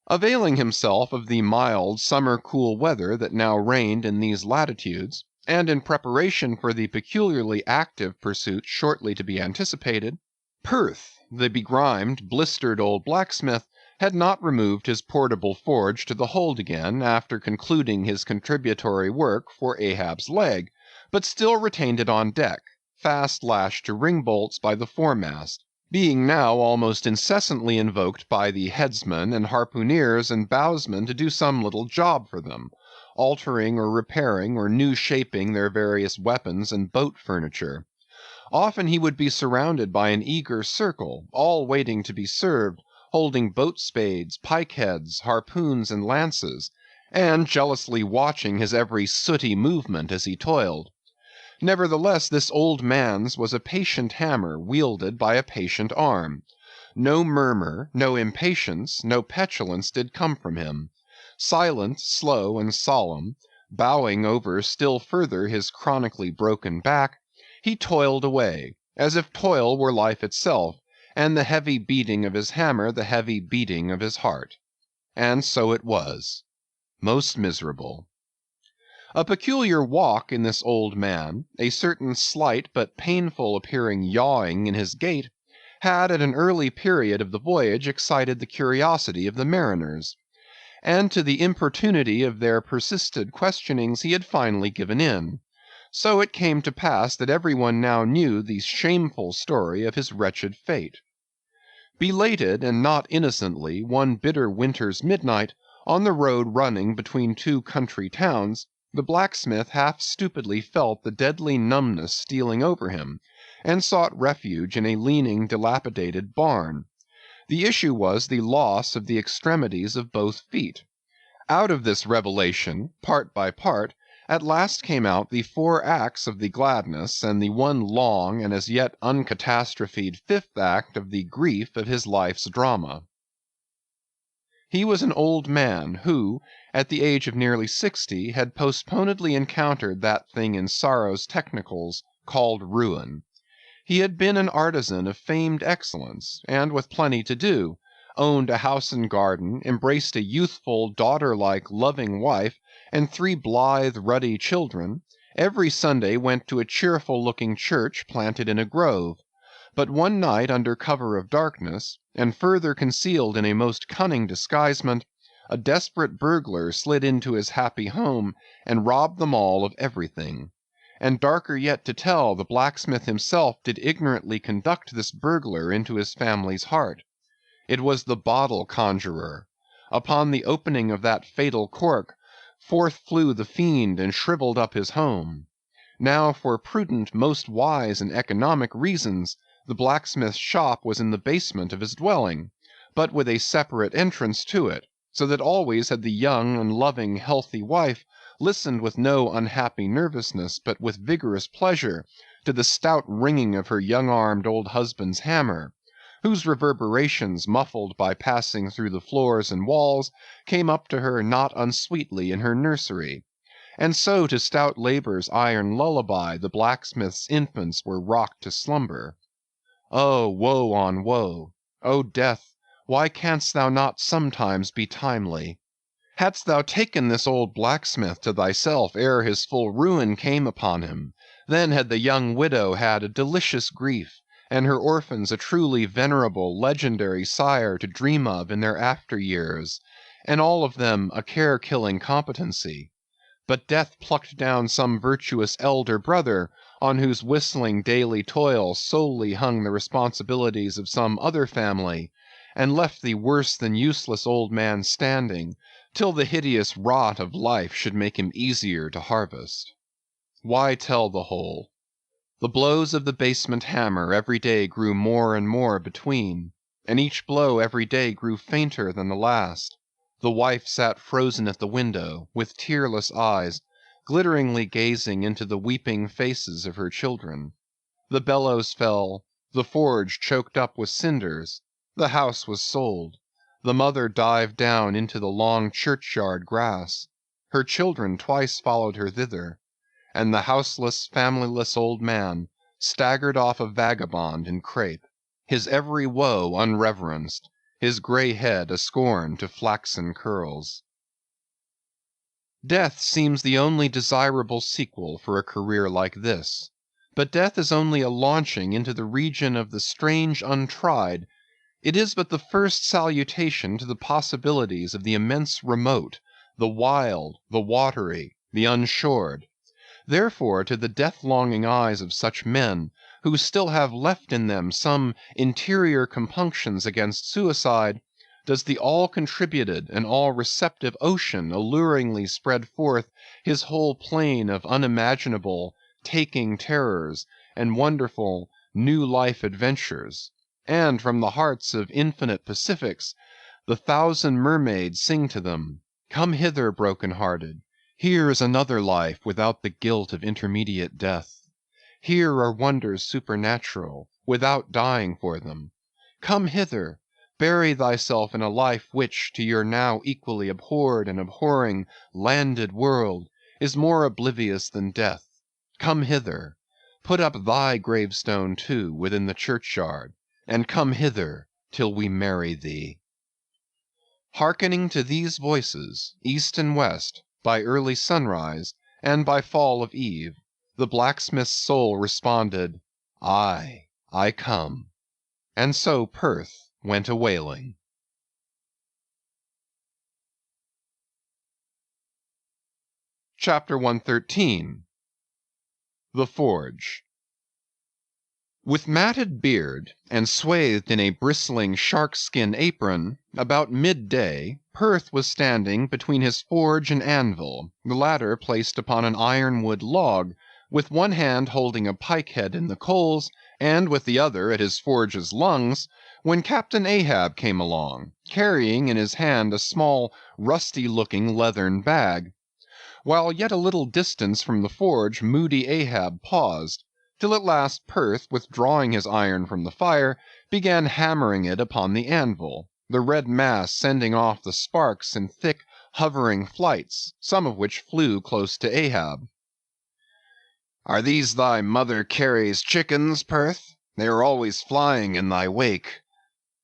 Availing himself of the mild summer-cool weather that now reigned in these latitudes, and in preparation for the peculiarly active pursuit shortly to be anticipated, Perth, the begrimed, blistered old blacksmith, had not removed his portable forge to the hold again after concluding his contributory work for Ahab's leg, but still retained it on deck, fast lashed to ring-bolts by the foremast, being now almost incessantly invoked by the headsmen and harpooneers and bowsmen to do some little job for them, altering or repairing or new-shaping their various weapons and boat furniture. Often he would be surrounded by an eager circle, all waiting to be served, holding boat-spades, pike-heads, harpoons, and lances, and jealously watching his every sooty movement as he toiled. Nevertheless, this old man's was a patient hammer wielded by a patient arm. No murmur, no impatience, no petulance did come from him. Silent, slow, and solemn, bowing over still further his chronically broken back, he toiled away, as if toil were life itself, and the heavy beating of his hammer the heavy beating of his heart. And so it was. Most miserable. A peculiar walk in this old man, a certain slight but painful appearing yawing in his gait, had at an early period of the voyage excited the curiosity of the mariners, and to the importunity of their persisted questionings he had finally given in. So it came to pass that everyone now knew the shameful story of his wretched fate. Belated, and not innocently, one bitter winter's midnight, on the road running between two country towns, the blacksmith half stupidly felt the deadly numbness stealing over him, and sought refuge in a leaning, dilapidated barn. The issue was the loss of the extremities of both feet. Out of this revelation, part by part, at last came out the 4 acts of the gladness, and the one long and as yet uncatastrophed 5th act of the grief of his life's drama. He was an old man who, at the age of nearly 60, had postponedly encountered that thing in sorrow's technicals called ruin. He had been an artisan of famed excellence, and with plenty to do, owned a house and garden, embraced a youthful, daughter-like, loving wife, and 3 blithe, ruddy children, every Sunday went to a cheerful-looking church planted in a grove. But one night under cover of darkness, and further concealed in a most cunning disguisement, a desperate burglar slid into his happy home and robbed them all of everything. And darker yet to tell, the blacksmith himself did ignorantly conduct this burglar into his family's heart. It was the bottle conjurer. Upon the opening of that fatal cork, forth flew the fiend and shriveled up his home. Now for prudent, most wise and economic reasons, the blacksmith's shop was in the basement of his dwelling, but with a separate entrance to it, so that always had the young and loving, healthy wife listened with no unhappy nervousness, but with vigorous pleasure, to the stout ringing of her young-armed old husband's hammer, whose reverberations, muffled by passing through the floors and walls, came up to her not unsweetly in her nursery. And so to stout labor's iron lullaby the blacksmith's infants were rocked to slumber. Oh, woe on woe! O death, why canst thou not sometimes be timely? Hadst thou taken this old blacksmith to thyself ere his full ruin came upon him, then had the young widow had a delicious grief, and her orphans a truly venerable, legendary sire to dream of in their after years, and all of them a care-killing competency. But death plucked down some virtuous elder brother, on whose whistling daily toil solely hung the responsibilities of some other family, and left the worse than useless old man standing, till the hideous rot of life should make him easier to harvest. Why tell the whole? The blows of the basement hammer every day grew more and more between, and each blow every day grew fainter than the last. The wife sat frozen at the window, with tearless eyes, glitteringly gazing into the weeping faces of her children. The bellows fell, the forge choked up with cinders, the house was sold, the mother dived down into the long churchyard grass, her children twice followed her thither, and the houseless, familyless old man staggered off a vagabond in crape, his every woe unreverenced, his grey head a scorn to flaxen curls. Death seems the only desirable sequel for a career like this, but death is only a launching into the region of the strange untried. It is but the first salutation to the possibilities of the immense remote, the wild, the watery, the unshored. Therefore, to the death-longing eyes of such men, who still have left in them some interior compunctions against suicide, does the all-contributed and all-receptive ocean alluringly spread forth his whole plain of unimaginable, taking terrors, and wonderful, new life adventures, and from the hearts of infinite Pacifics, the 1,000 mermaids sing to them, "Come hither, broken-hearted. Here is another life without the guilt of intermediate death. Here are wonders supernatural, without dying for them. Come hither, bury thyself in a life which, to your now equally abhorred and abhorring landed world, is more oblivious than death. Come hither, put up thy gravestone too within the churchyard, and come hither till we marry thee." Hearkening to these voices, east and west, by early sunrise, and by fall of eve, the blacksmith's soul responded, "Aye, I come." And so Perth went a-whaling. Chapter 113. The Forge. With matted beard, and swathed in a bristling shark-skin apron, about midday, Perth was standing between his forge and anvil, the latter placed upon an ironwood log, with one hand holding a pike-head in the coals, and with the other at his forge's lungs, when Captain Ahab came along, carrying in his hand a small, rusty-looking leathern bag. While yet a little distance from the forge, moody Ahab paused, till at last Perth, withdrawing his iron from the fire, began hammering it upon the anvil, the red mass sending off the sparks in thick, hovering flights, some of which flew close to Ahab. Are these thy mother Carey's chickens, Perth? They are always flying in thy wake.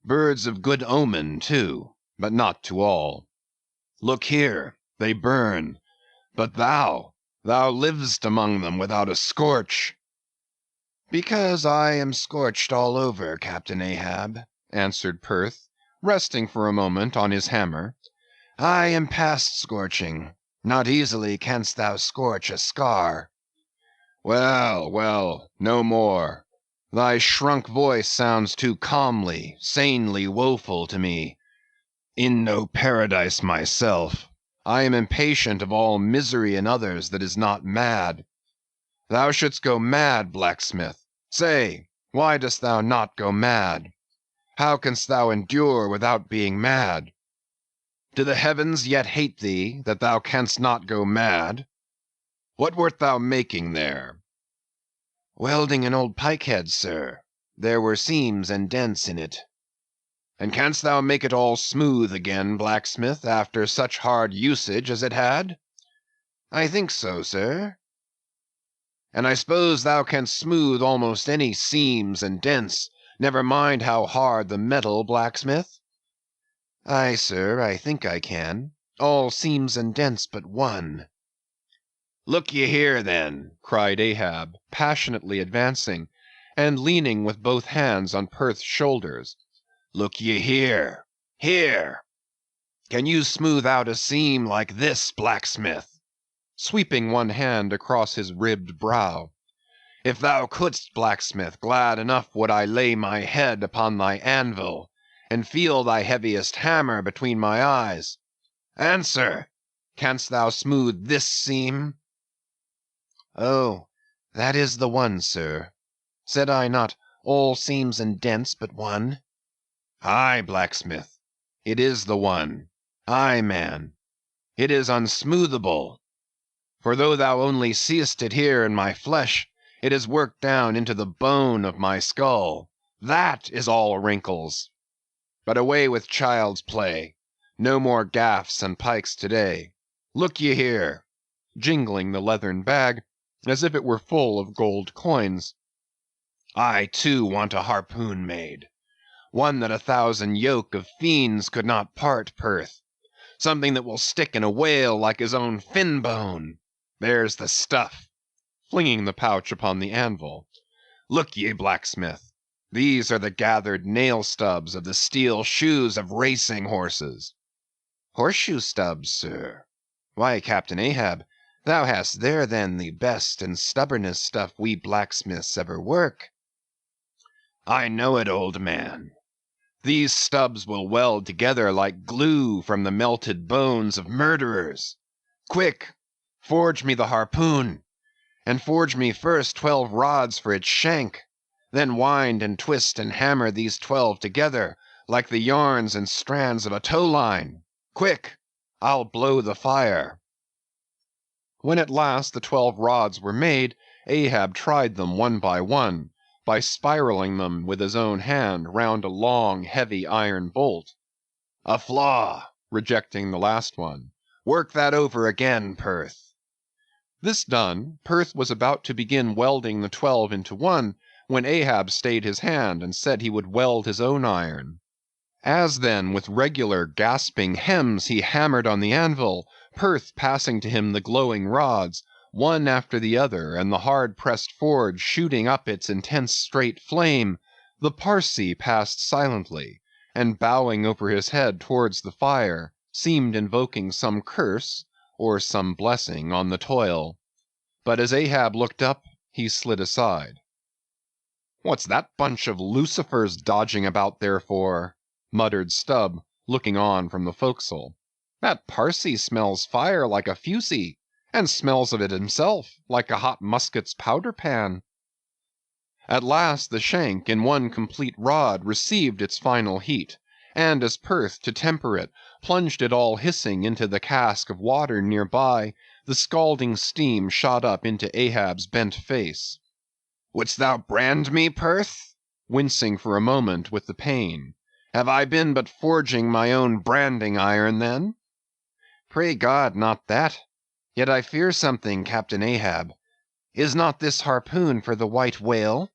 Birds of good omen, too, but not to all. Look here, they burn, but thou livest among them without a scorch. Because I am scorched all over, Captain Ahab, answered Perth, resting for a moment on his hammer. I am past scorching. Not easily canst thou scorch a scar. Well, well, no more. Thy shrunk voice sounds too calmly, sanely woeful to me. In no paradise myself, I am impatient of all misery in others that is not mad. Thou shouldst go mad, blacksmith. Say, why dost thou not go mad? How canst thou endure without being mad? Do the heavens yet hate thee, that thou canst not go mad? What wert thou making there? Welding an old pike-head, sir. There were seams and dents in it. And canst thou make it all smooth again, blacksmith, after such hard usage as it had? I think so, sir. And I suppose thou canst smooth almost any seams and dents, never mind how hard the metal, blacksmith? Aye, sir, I think I can. All seams and dents but one. Look ye here, then, cried Ahab, passionately advancing, and leaning with both hands on Perth's shoulders. Look ye here, here. Can you smooth out a seam like this, blacksmith? Sweeping one hand across his ribbed brow. If thou couldst, blacksmith, glad enough would I lay my head upon thy anvil, and feel thy heaviest hammer between my eyes. Answer, canst thou smooth this seam? Oh, that is the one, sir. Said I not all seams and dents but one? Aye, blacksmith, it is the one. Aye, man, it is unsmoothable. For though thou only seest it here in my flesh, it is worked down into the bone of my skull. That is all wrinkles. But away with child's play. No more gaffs and pikes today. Look ye here, jingling the leathern bag, as if it were full of gold coins. I, too, want a harpoon made. One that 1,000 yoke of fiends could not part, Perth. Something that will stick in a whale like his own fin bone. There's the stuff, flinging the pouch upon the anvil. Look ye, blacksmith, these are the gathered nail stubs of the steel shoes of racing horses. Horseshoe stubs, sir? Why, Captain Ahab, thou hast there then the best and stubbornest stuff we blacksmiths ever work. I know it, old man. These stubs will weld together like glue from the melted bones of murderers. Quick! Forge me the harpoon, and forge me first 12 rods for its shank, then wind and twist and hammer these 12 together, like the yarns and strands of a tow-line. Quick! I'll blow the fire. When at last the 12 rods were made, Ahab tried them one, by spiraling them with his own hand round a long, heavy iron bolt. A flaw, rejecting the last one. Work that over again, Perth. This done, Perth was about to begin welding the 12 into one, when Ahab stayed his hand and said he would weld his own iron. As then with regular gasping hems he hammered on the anvil, Perth passing to him the glowing rods, one after the other, and the hard-pressed forge shooting up its intense straight flame, the Parsee passed silently, and bowing over his head towards the fire, seemed invoking some curse, or some blessing on the toil. But as Ahab looked up, he slid aside. What's that bunch of lucifers dodging about there for? Muttered Stubb, looking on from the forecastle. That Parsee smells fire like a fusee, and smells of it himself like a hot musket's powder pan. At last the shank in one complete rod received its final heat, and as Perth, to temper it, plunged it all hissing into the cask of water near by, the scalding steam shot up into Ahab's bent face. Wouldst thou brand me, Perth? Wincing for a moment with the pain, Have I been but forging my own branding iron, then? Pray God, not that. Yet I fear something, Captain Ahab. Is not this harpoon for the white whale?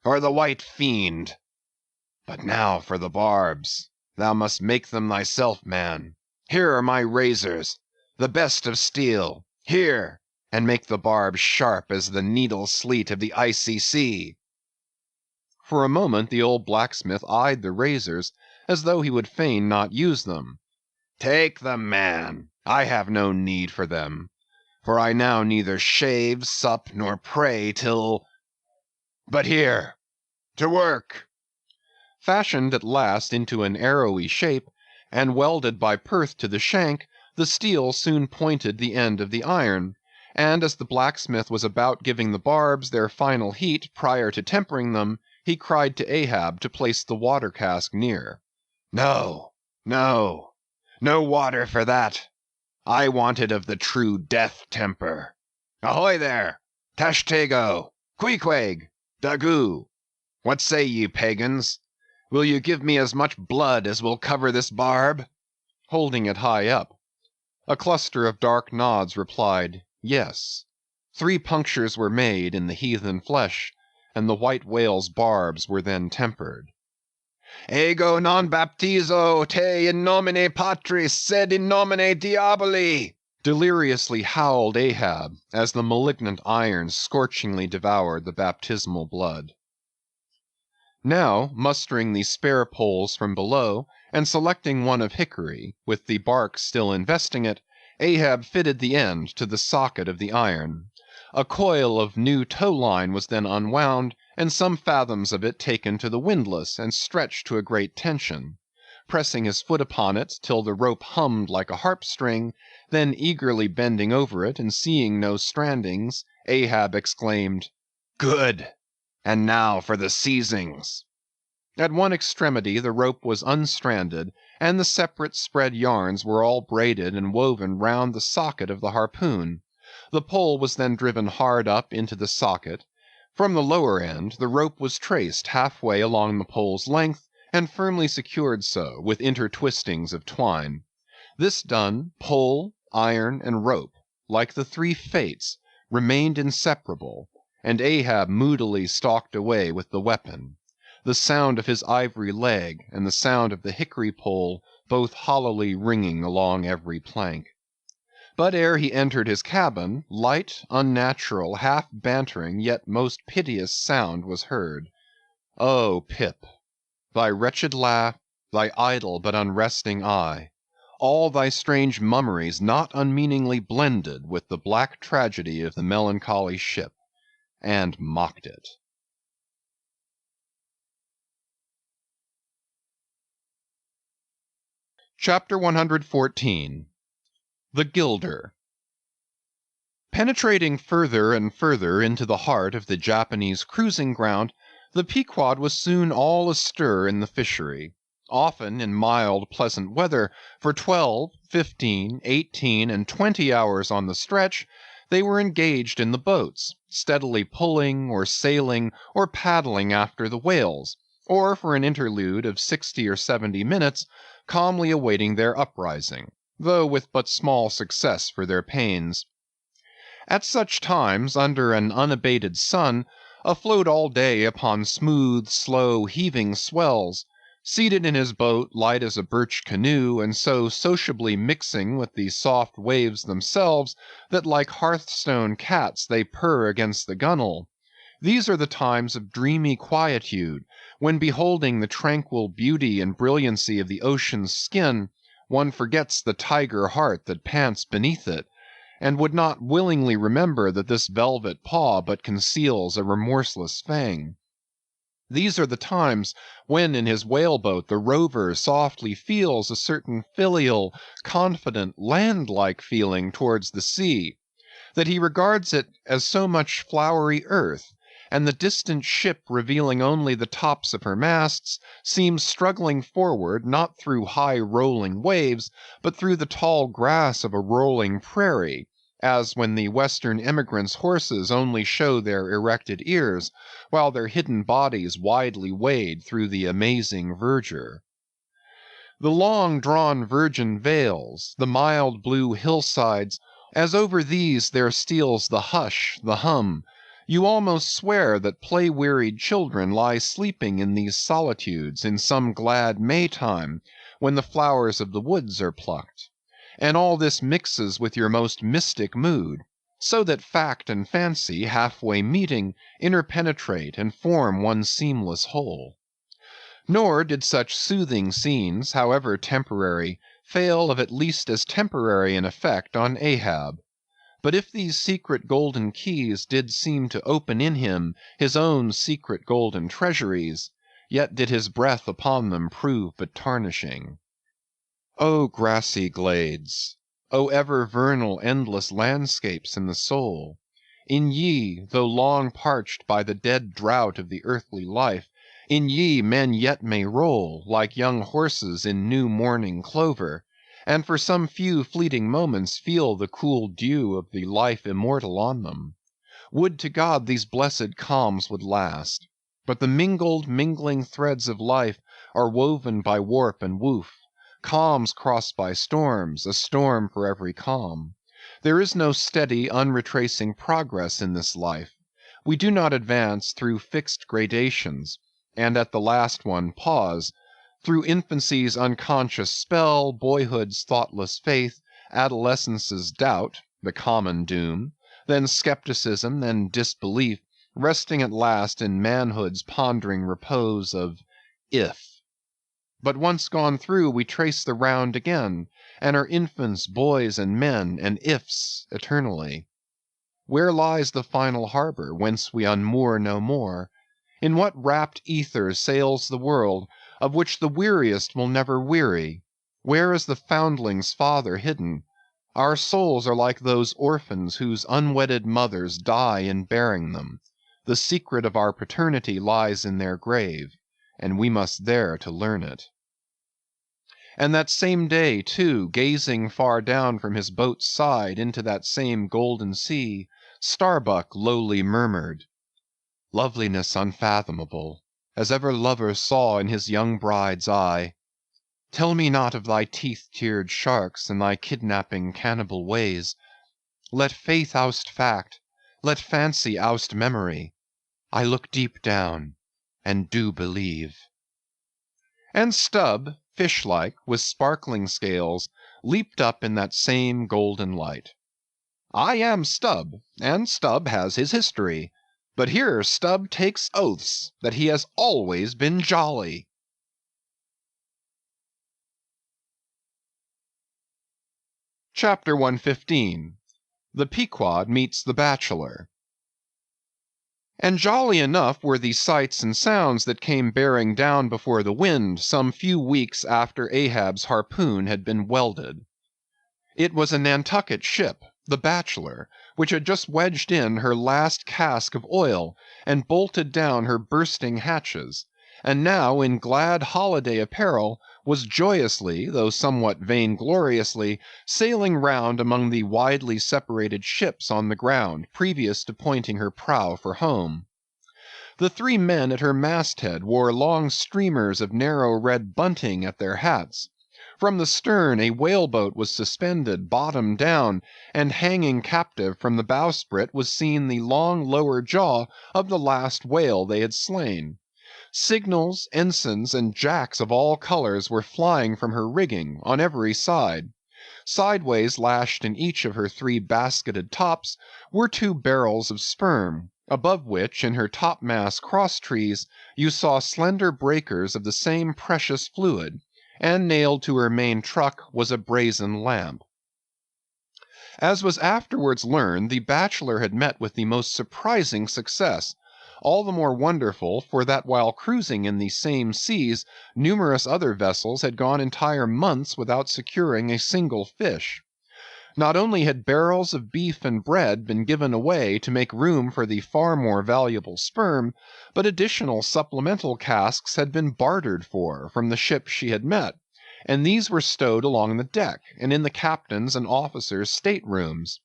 For the white fiend? But now for the barbs. Thou must make them thyself, man. Here are my razors, the best of steel. Here, and make the barbs sharp as the needle sleet of the icy sea. For a moment the old blacksmith eyed the razors as though he would fain not use them. Take them, man. I have no need for them. For I now neither shave, sup, nor pray till... But here, to work. Fashioned at last into an arrowy shape, and welded by Perth to the shank, the steel soon pointed the end of the iron, and as the blacksmith was about giving the barbs their final heat prior to tempering them, he cried to Ahab to place the water cask near. No, no, no water for that. I wanted of the true death temper. Ahoy there, Tashtego, Queequeg, Daggoo. What say ye, pagans? Will you give me as much blood as will cover this barb? Holding it high up. A cluster of dark nods replied, yes. 3 punctures were made in the heathen flesh, and the white whale's barbs were then tempered. Ego non baptizo te in nomine Patris, sed in nomine Diaboli! Deliriously howled Ahab, as the malignant iron scorchingly devoured the baptismal blood. Now, mustering the spare poles from below, and selecting one of hickory, with the bark still investing it, Ahab fitted the end to the socket of the iron. A coil of new tow-line was then unwound, and some fathoms of it taken to the windlass and stretched to a great tension. Pressing his foot upon it till the rope hummed like a harp-string, then eagerly bending over it and seeing no strandings, Ahab exclaimed, Good! And now for the seizings. At one extremity the rope was unstranded, and the separate spread yarns were all braided and woven round the socket of the harpoon. The pole was then driven hard up into the socket. From the lower end the rope was traced halfway along the pole's length, and firmly secured so, with intertwistings of twine. This done, pole, iron, and rope, like the 3 fates, remained inseparable, and Ahab moodily stalked away with the weapon, the sound of his ivory leg and the sound of the hickory pole both hollowly ringing along every plank. But ere he entered his cabin, light, unnatural, half-bantering, yet most piteous sound was heard. Oh, Pip! Thy wretched laugh, thy idle but unresting eye, all thy strange mummeries not unmeaningly blended with the black tragedy of the melancholy ship, and mocked it. Chapter 114. The Gilder. Penetrating further and further into the heart of the Japanese cruising ground, the Pequod was soon all astir in the fishery. Often in mild, pleasant weather, for 12, 15, 18, and 20 hours on the stretch, they were engaged in the boats, steadily pulling, or sailing, or paddling after the whales, or for an interlude of 60 or 70 minutes, calmly awaiting their uprising, though with but small success for their pains. At such times, under an unabated sun, afloat all day upon smooth, slow, heaving swells, seated in his boat light as a birch canoe, and so sociably mixing with the soft waves themselves that like hearthstone cats they purr against the gunwale, these are the times of dreamy quietude, when beholding the tranquil beauty and brilliancy of the ocean's skin, one forgets the tiger heart that pants beneath it, and would not willingly remember that this velvet paw but conceals a remorseless fang. These are the times when in his whaleboat the rover softly feels a certain filial, confident, land-like feeling towards the sea, that he regards it as so much flowery earth, and the distant ship revealing only the tops of her masts, seems struggling forward not through high rolling waves, but through the tall grass of a rolling prairie, as when the western emigrants' horses only show their erected ears, while their hidden bodies widely wade through the amazing verdure. The long-drawn virgin vales, the mild blue hillsides, as over these there steals the hush, the hum, you almost swear that play-wearied children lie sleeping in these solitudes in some glad May-time, when the flowers of the woods are plucked. And all this mixes with your most mystic mood, so that fact and fancy, halfway meeting, interpenetrate and form one seamless whole. Nor did such soothing scenes, however temporary, fail of at least as temporary an effect on Ahab. But if these secret golden keys did seem to open in him his own secret golden treasuries, yet did his breath upon them prove but tarnishing. O grassy glades! O ever vernal endless landscapes in the soul! In ye, though long parched by the dead drought of the earthly life, in ye men yet may roll, like young horses in new morning clover, and for some few fleeting moments feel the cool dew of the life immortal on them. Would to God these blessed calms would last! But the mingling threads of life are woven by warp and woof, calms crossed by storms, a storm for every calm. There is no steady, unretracing progress in this life. We do not advance through fixed gradations, and at the last one pause, through infancy's unconscious spell, boyhood's thoughtless faith, adolescence's doubt, the common doom, then skepticism, then disbelief, resting at last in manhood's pondering repose of if. But once gone through, we trace the round again, and are infants, boys, and men, and ifs eternally. Where lies the final harbor, whence we unmoor no more? In what rapt ether sails the world, of which the weariest will never weary? Where is the foundling's father hidden? Our souls are like those orphans whose unwedded mothers die in bearing them. The secret of our paternity lies in their grave, and we must there to learn it. And that same day, too, gazing far down from his boat's side into that same golden sea, Starbuck lowly murmured, "Loveliness unfathomable, as ever lover saw in his young bride's eye. Tell me not of thy teeth-tiered sharks and thy kidnapping cannibal ways. Let faith oust fact, let fancy oust memory. I look deep down, and do believe." And Stubb, fish-like, with sparkling scales, leaped up in that same golden light. I am Stubb, and Stubb has his history. But here Stubb takes oaths that he has always been jolly. Chapter 115. The Pequod Meets the Bachelor. And jolly enough were the sights and sounds that came bearing down before the wind some few weeks after Ahab's harpoon had been welded. It was a Nantucket ship, the Bachelor, which had just wedged in her last cask of oil and bolted down her bursting hatches, and now in glad holiday apparel was joyously, though somewhat vaingloriously, sailing round among the widely separated ships on the ground, previous to pointing her prow for home. The three men at her masthead wore long streamers of narrow red bunting at their hats. From the stern a whaleboat was suspended, bottom down, and hanging captive from the bowsprit was seen the long lower jaw of the last whale they had slain. Signals, ensigns, and jacks of all colors were flying from her rigging, on every side. Sideways lashed in each of her three basketed tops were 2 barrels of sperm, above which, in her topmast cross-trees, you saw slender breakers of the same precious fluid, and nailed to her main truck was a brazen lamp. As was afterwards learned, the Bachelor had met with the most surprising success, all the more wonderful for that while cruising in the same seas, numerous other vessels had gone entire months without securing a single fish. Not only had barrels of beef and bread been given away to make room for the far more valuable sperm, but additional supplemental casks had been bartered for from the ships she had met, and these were stowed along the deck and in the captain's and officers' staterooms.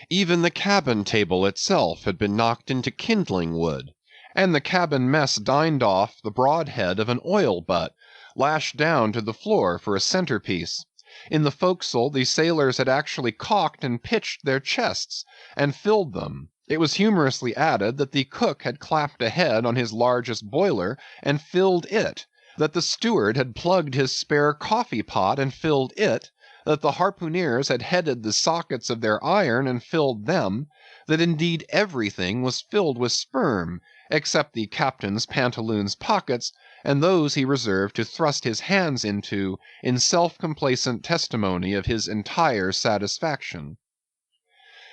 Even the cabin table itself had been knocked into kindling wood, and the cabin mess dined off the broadhead of an oil butt, lashed down to the floor for a centerpiece. In the forecastle the sailors had actually cocked and pitched their chests, and filled them. It was humorously added that the cook had clapped a head on his largest boiler and filled it, that the steward had plugged his spare coffee pot and filled it, that the harpooneers had headed the sockets of their iron and filled them, that indeed everything was filled with sperm, except the captain's pantaloons pockets, and those he reserved to thrust his hands into in self-complacent testimony of his entire satisfaction.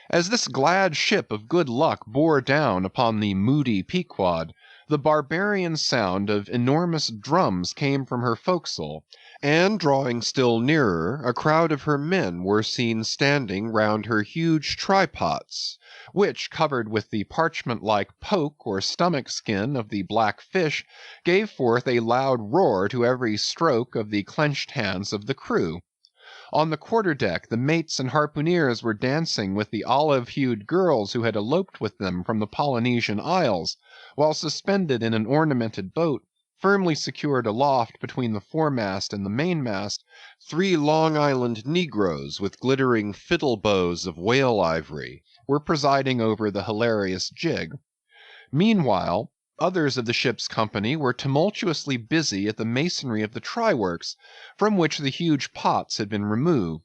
As this glad ship of good luck bore down upon the moody Pequod, the barbarian sound of enormous drums came from her forecastle, and drawing still nearer, a crowd of her men were seen standing round her huge trypots, which, covered with the parchment-like poke or stomach skin of the black fish, gave forth a loud roar to every stroke of the clenched hands of the crew. On the quarter-deck the mates and harpooneers were dancing with the olive-hued girls who had eloped with them from the Polynesian Isles, while suspended in an ornamented boat, firmly secured aloft between the foremast and the mainmast, 3 Long Island negroes with glittering fiddle bows of whale ivory were presiding over the hilarious jig. Meanwhile, others of the ship's company were tumultuously busy at the masonry of the try-works, from which the huge pots had been removed.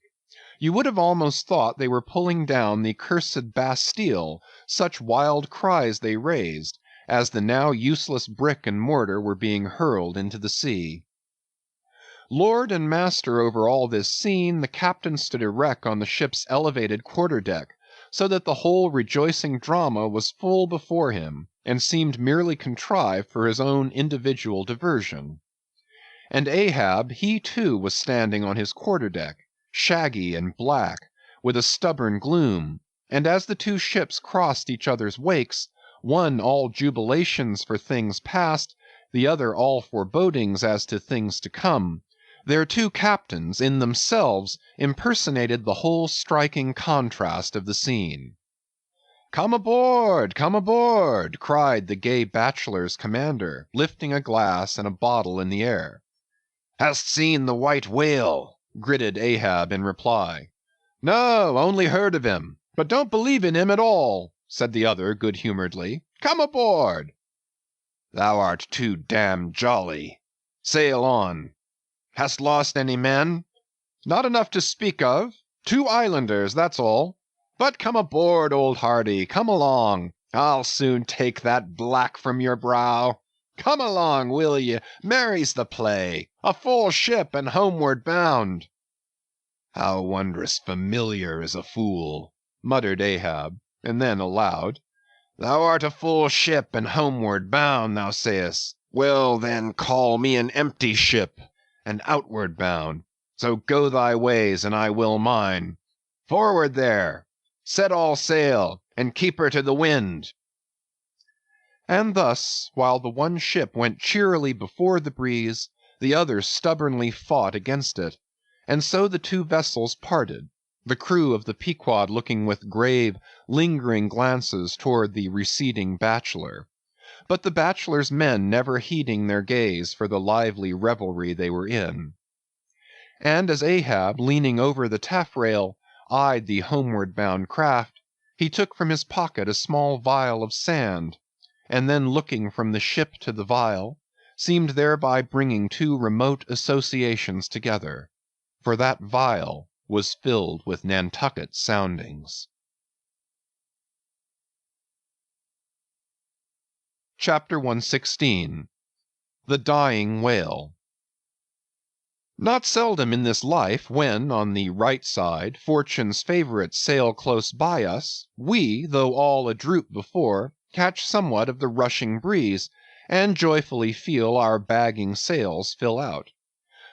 You would have almost thought they were pulling down the cursed Bastille, such wild cries they raised, as the now useless brick and mortar were being hurled into the sea. Lord and master over all this scene, the captain stood erect on the ship's elevated quarter-deck, so that the whole rejoicing drama was full before him, and seemed merely contrived for his own individual diversion. And Ahab, he too was standing on his quarter-deck, shaggy and black, with a stubborn gloom, and as the 2 ships crossed each other's wakes, one all jubilations for things past, the other all forebodings as to things to come, their 2 captains in themselves impersonated the whole striking contrast of the scene. "Come aboard! Come aboard!" cried the gay bachelor's commander, lifting a glass and a bottle in the air. "Hast seen the white whale?" gritted Ahab in reply. "No, only heard of him, but don't believe in him at all," said the other good-humoredly. "Come aboard!" "Thou art too damned jolly. Sail on. Hast lost any men?" "Not enough to speak of. 2 islanders, that's all. But come aboard, old Hardy, come along. I'll soon take that black from your brow. Come along, will ye? Merry's the play. A full ship and homeward bound." "How wondrous familiar is a fool," muttered Ahab, and then aloud, "Thou art a full ship and homeward bound, thou sayest. Well, then, call me an empty ship and outward bound. So go thy ways, and I will mine. Forward there! Set all sail, and keep her to the wind." And thus, while the one ship went cheerily before the breeze, the other stubbornly fought against it, and so the 2 vessels parted, the crew of the Pequod looking with grave, lingering glances toward the receding Bachelor, but the Bachelor's men never heeding their gaze for the lively revelry they were in. And as Ahab, leaning over the taffrail, eyed the homeward-bound craft, he took from his pocket a small vial of sand, and then looking from the ship to the vial, seemed thereby bringing 2 remote associations together, for that vial was filled with Nantucket soundings. Chapter 116. The Dying Whale. Not seldom in this life, when, on the right side, fortune's favourites sail close by us, we, though all adroop before, catch somewhat of the rushing breeze, and joyfully feel our bagging sails fill out.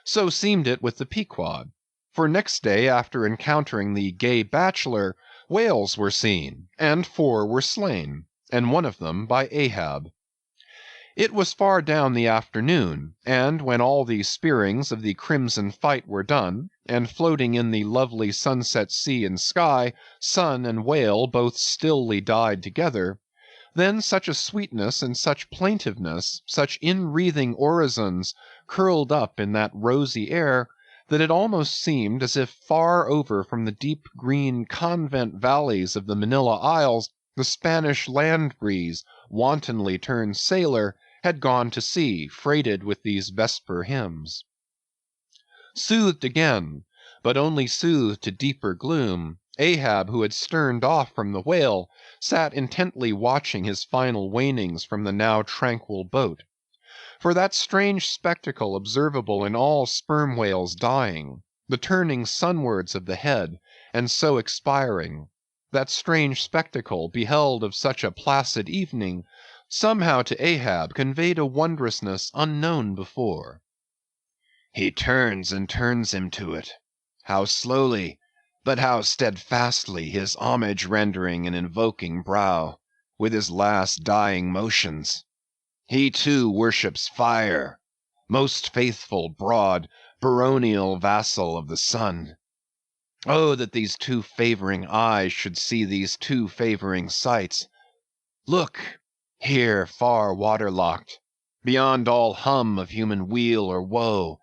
So seemed it with the Pequod, for next day after encountering the gay Bachelor, whales were seen, and 4 were slain, and one of them by Ahab. It was far down the afternoon, and when all the spearings of the crimson fight were done, and floating in the lovely sunset sea and sky, sun and whale both stilly died together, Then such a sweetness and such plaintiveness, such inwreathing orisons curled up in that rosy air, that it almost seemed as if far over from the deep green convent valleys of the Manila Isles, the Spanish land breeze, wantonly turned sailor, had gone to sea, freighted with these vesper hymns. Soothed again, but only soothed to deeper gloom, Ahab, who had sterned off from the whale, sat intently watching his final wanings from the now tranquil boat. For that strange spectacle observable in all sperm whales dying, the turning sunwards of the head, and so expiring, that strange spectacle, beheld of such a placid evening, somehow to Ahab conveyed a wondrousness unknown before. He turns and turns him to it. How slowly, but how steadfastly, his homage rendering and invoking brow, with his last dying motions. He too worships fire, most faithful, broad, baronial vassal of the sun. Oh, that these two favoring eyes should see these two favoring sights. Look, here far waterlocked, beyond all hum of human weal or woe,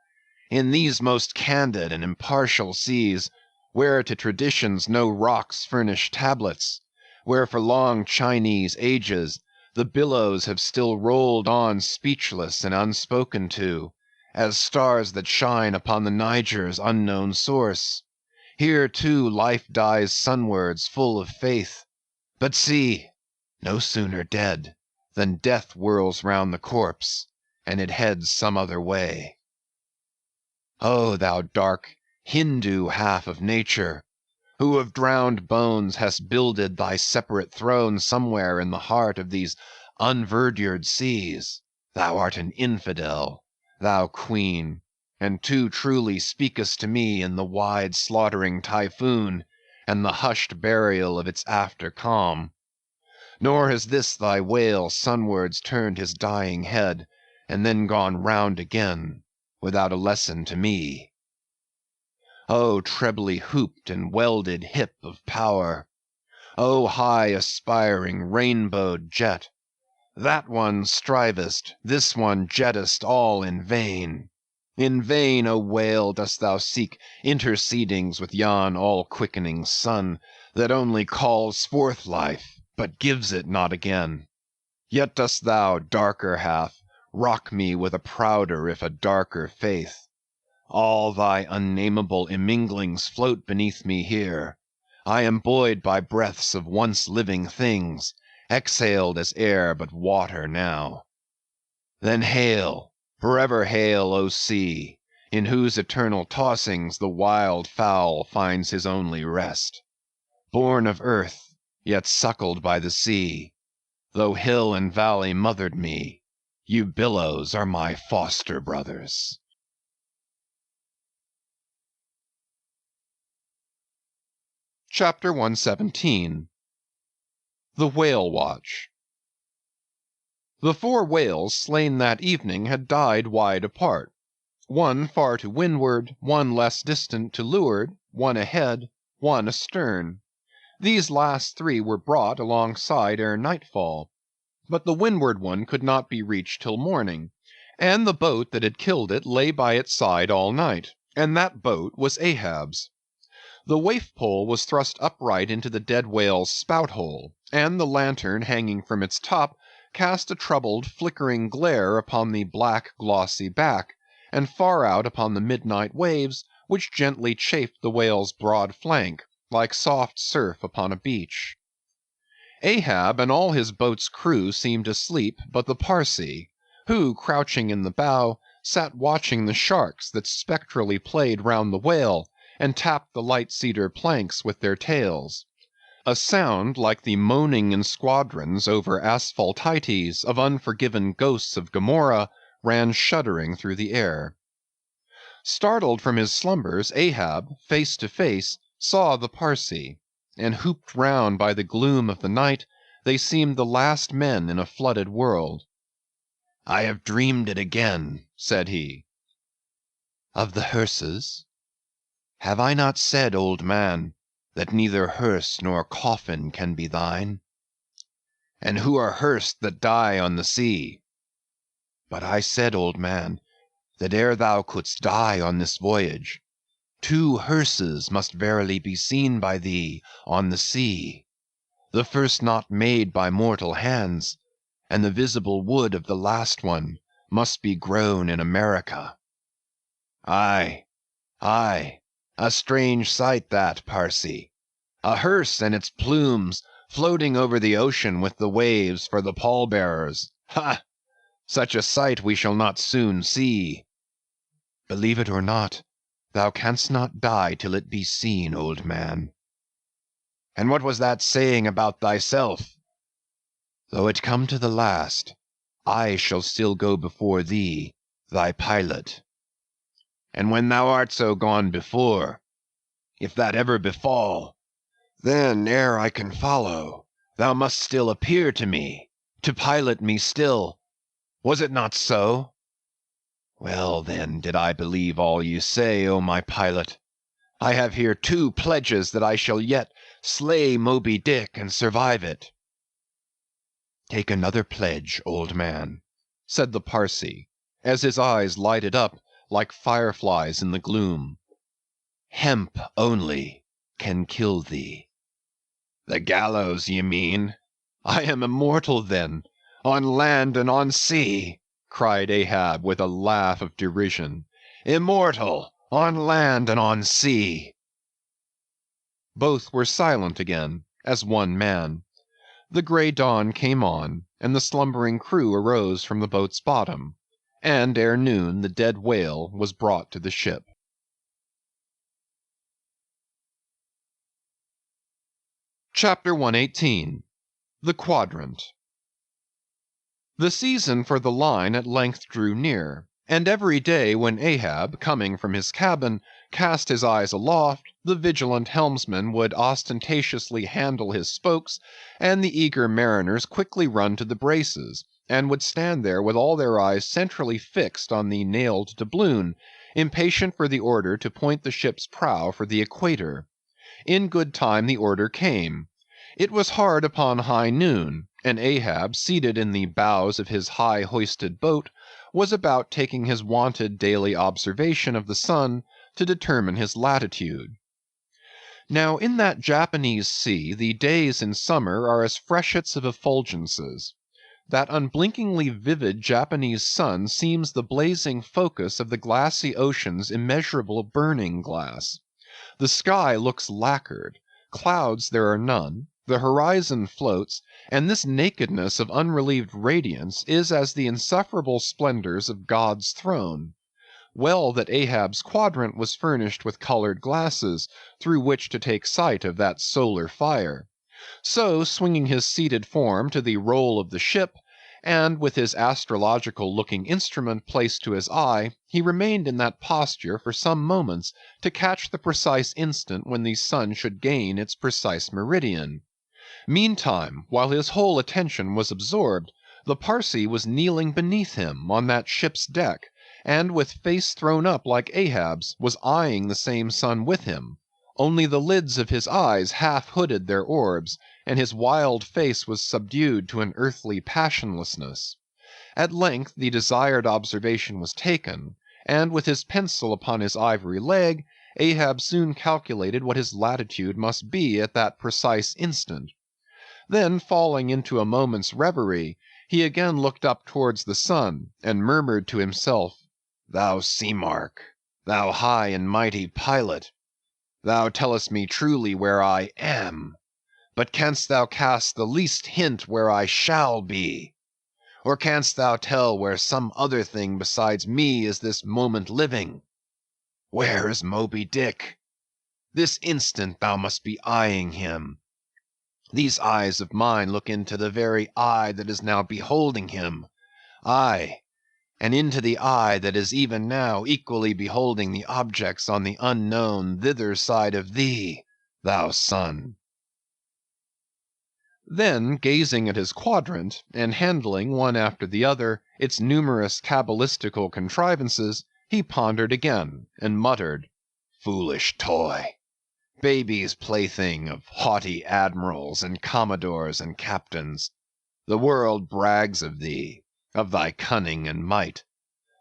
in these most candid and impartial seas, where to traditions no rocks furnish tablets, where for long Chinese ages the billows have still rolled on speechless and unspoken to, as stars that shine upon the Niger's unknown source. Here too life dies sunwards full of faith. But see, no sooner dead, than death whirls round the corpse, and it heads some other way. O thou dark Hindoo half of nature, who of drowned bones hast builded thy separate throne somewhere in the heart of these unverdured seas, thou art an infidel, thou queen, and too truly speakest to me in the wide slaughtering typhoon, and the hushed burial of its after calm. Nor has this thy whale sunwards turned his dying head, and then gone round again, without a lesson to me. O trebly hooped and welded hip of power! O high aspiring rainbowed jet! That one strivest, this one jettest all in vain. In vain, O whale, dost thou seek intercedings with yon all-quickening sun, that only calls forth life, but gives it not again. Yet dost thou, darker half, rock me with a prouder if a darker faith. All thy unnameable imminglings float beneath me here. I am buoyed by breaths of once living things, exhaled as air but water now. Then hail, forever hail, O sea, in whose eternal tossings the wild fowl finds his only rest. Born of earth, yet suckled by the sea, though hill and valley mothered me, you billows are my foster brothers. Chapter 117. The Whale Watch. The 4 whales slain that evening had died wide apart, one far to windward, one less distant to leeward, one ahead, one astern. These last 3 were brought alongside ere nightfall, but the windward one could not be reached till morning, and the boat that had killed it lay by its side all night, and that boat was Ahab's. The waif pole was thrust upright into the dead whale's spout hole, and the lantern hanging from its top cast a troubled, flickering glare upon the black, glossy back, and far out upon the midnight waves, which gently chafed the whale's broad flank, like soft surf upon a beach. Ahab and all his boat's crew seemed asleep but the Parsee, who, crouching in the bow, sat watching the sharks that spectrally played round the whale, and tapped the light cedar planks with their tails. A sound like the moaning in squadrons over asphaltites of unforgiven ghosts of Gomorrah ran shuddering through the air. Startled from his slumbers, Ahab, face to face, saw the Parsee, and hooped round by the gloom of the night, they seemed the last men in a flooded world. I have dreamed it again, said he. Of the hearses? Have I not said, old man, that neither hearse nor coffin can be thine? And who are hearse that die on the sea? But I said, old man, that ere thou couldst die on this voyage, 2 hearses must verily be seen by thee on the sea, the first not made by mortal hands, and the visible wood of the last one must be grown in America. Aye, aye, a strange sight that, Parsee, a hearse and its plumes floating over the ocean with the waves for the pallbearers. Ha! Such a sight we shall not soon see. Believe it or not, thou canst not die till it be seen, old man. And what was that saying about thyself? Though it come to the last, I shall still go before thee, thy pilot. And when thou art so gone before, if that ever befall, then ere I can follow, thou must still appear to me, to pilot me still. Was it not so? Well, then, did I believe all you say, O my pilot. I have here 2 pledges that I shall yet slay Moby Dick and survive it. Take another pledge, old man, said the Parsee, as his eyes lighted up like fireflies in the gloom. Hemp only can kill thee. The gallows, ye mean? I am immortal, then, on land and on sea, cried Ahab with a laugh of derision. Immortal, on land and on sea. Both were silent again, as one man. The grey dawn came on, and the slumbering crew arose from the boat's bottom, and ere noon the dead whale was brought to the ship. Chapter 118. The Quadrant. The season for the line at length drew near, and every day when Ahab, coming from his cabin, cast his eyes aloft, the vigilant helmsman would ostentatiously handle his spokes, and the eager mariners quickly run to the braces, and would stand there with all their eyes centrally fixed on the nailed doubloon, impatient for the order to point the ship's prow for the equator. In good time the order came. It was hard upon high noon, and Ahab, seated in the bows of his high-hoisted boat, was about taking his wonted daily observation of the sun to determine his latitude. Now in that Japanese sea the days in summer are as freshets of effulgences. That unblinkingly vivid Japanese sun seems the blazing focus of the glassy ocean's immeasurable burning glass. The sky looks lacquered, clouds there are none, the horizon floats, and this nakedness of unrelieved radiance is as the insufferable splendors of God's throne. Well that Ahab's quadrant was furnished with colored glasses, through which to take sight of that solar fire. So, swinging his seated form to the roll of the ship, and with his astrological-looking instrument placed to his eye, he remained in that posture for some moments to catch the precise instant when the sun should gain its precise meridian. Meantime, while his whole attention was absorbed, the Parsee was kneeling beneath him on that ship's deck, and with face thrown up like Ahab's, was eyeing the same sun with him, only the lids of his eyes half hooded their orbs, and his wild face was subdued to an earthly passionlessness. At length the desired observation was taken, and with his pencil upon his ivory leg, Ahab soon calculated what his latitude must be at that precise instant. Then falling into a moment's reverie, he again looked up towards the sun, and murmured to himself, "Thou sea mark, thou high and mighty pilot, thou tellest me truly where I am, but canst thou cast the least hint where I shall be? Or canst thou tell where some other thing besides me is this moment living? Where is Moby Dick? This instant thou must be eyeing him. These eyes of mine look into the very eye that is now beholding him. Aye, and into the eye that is even now equally beholding the objects on the unknown thither side of thee, thou sun." Then, gazing at his quadrant, and handling one after the other its numerous cabalistical contrivances, he pondered again, and muttered, "Foolish toy! Baby's plaything of haughty admirals and commodores and captains. The world brags of thee, of thy cunning and might.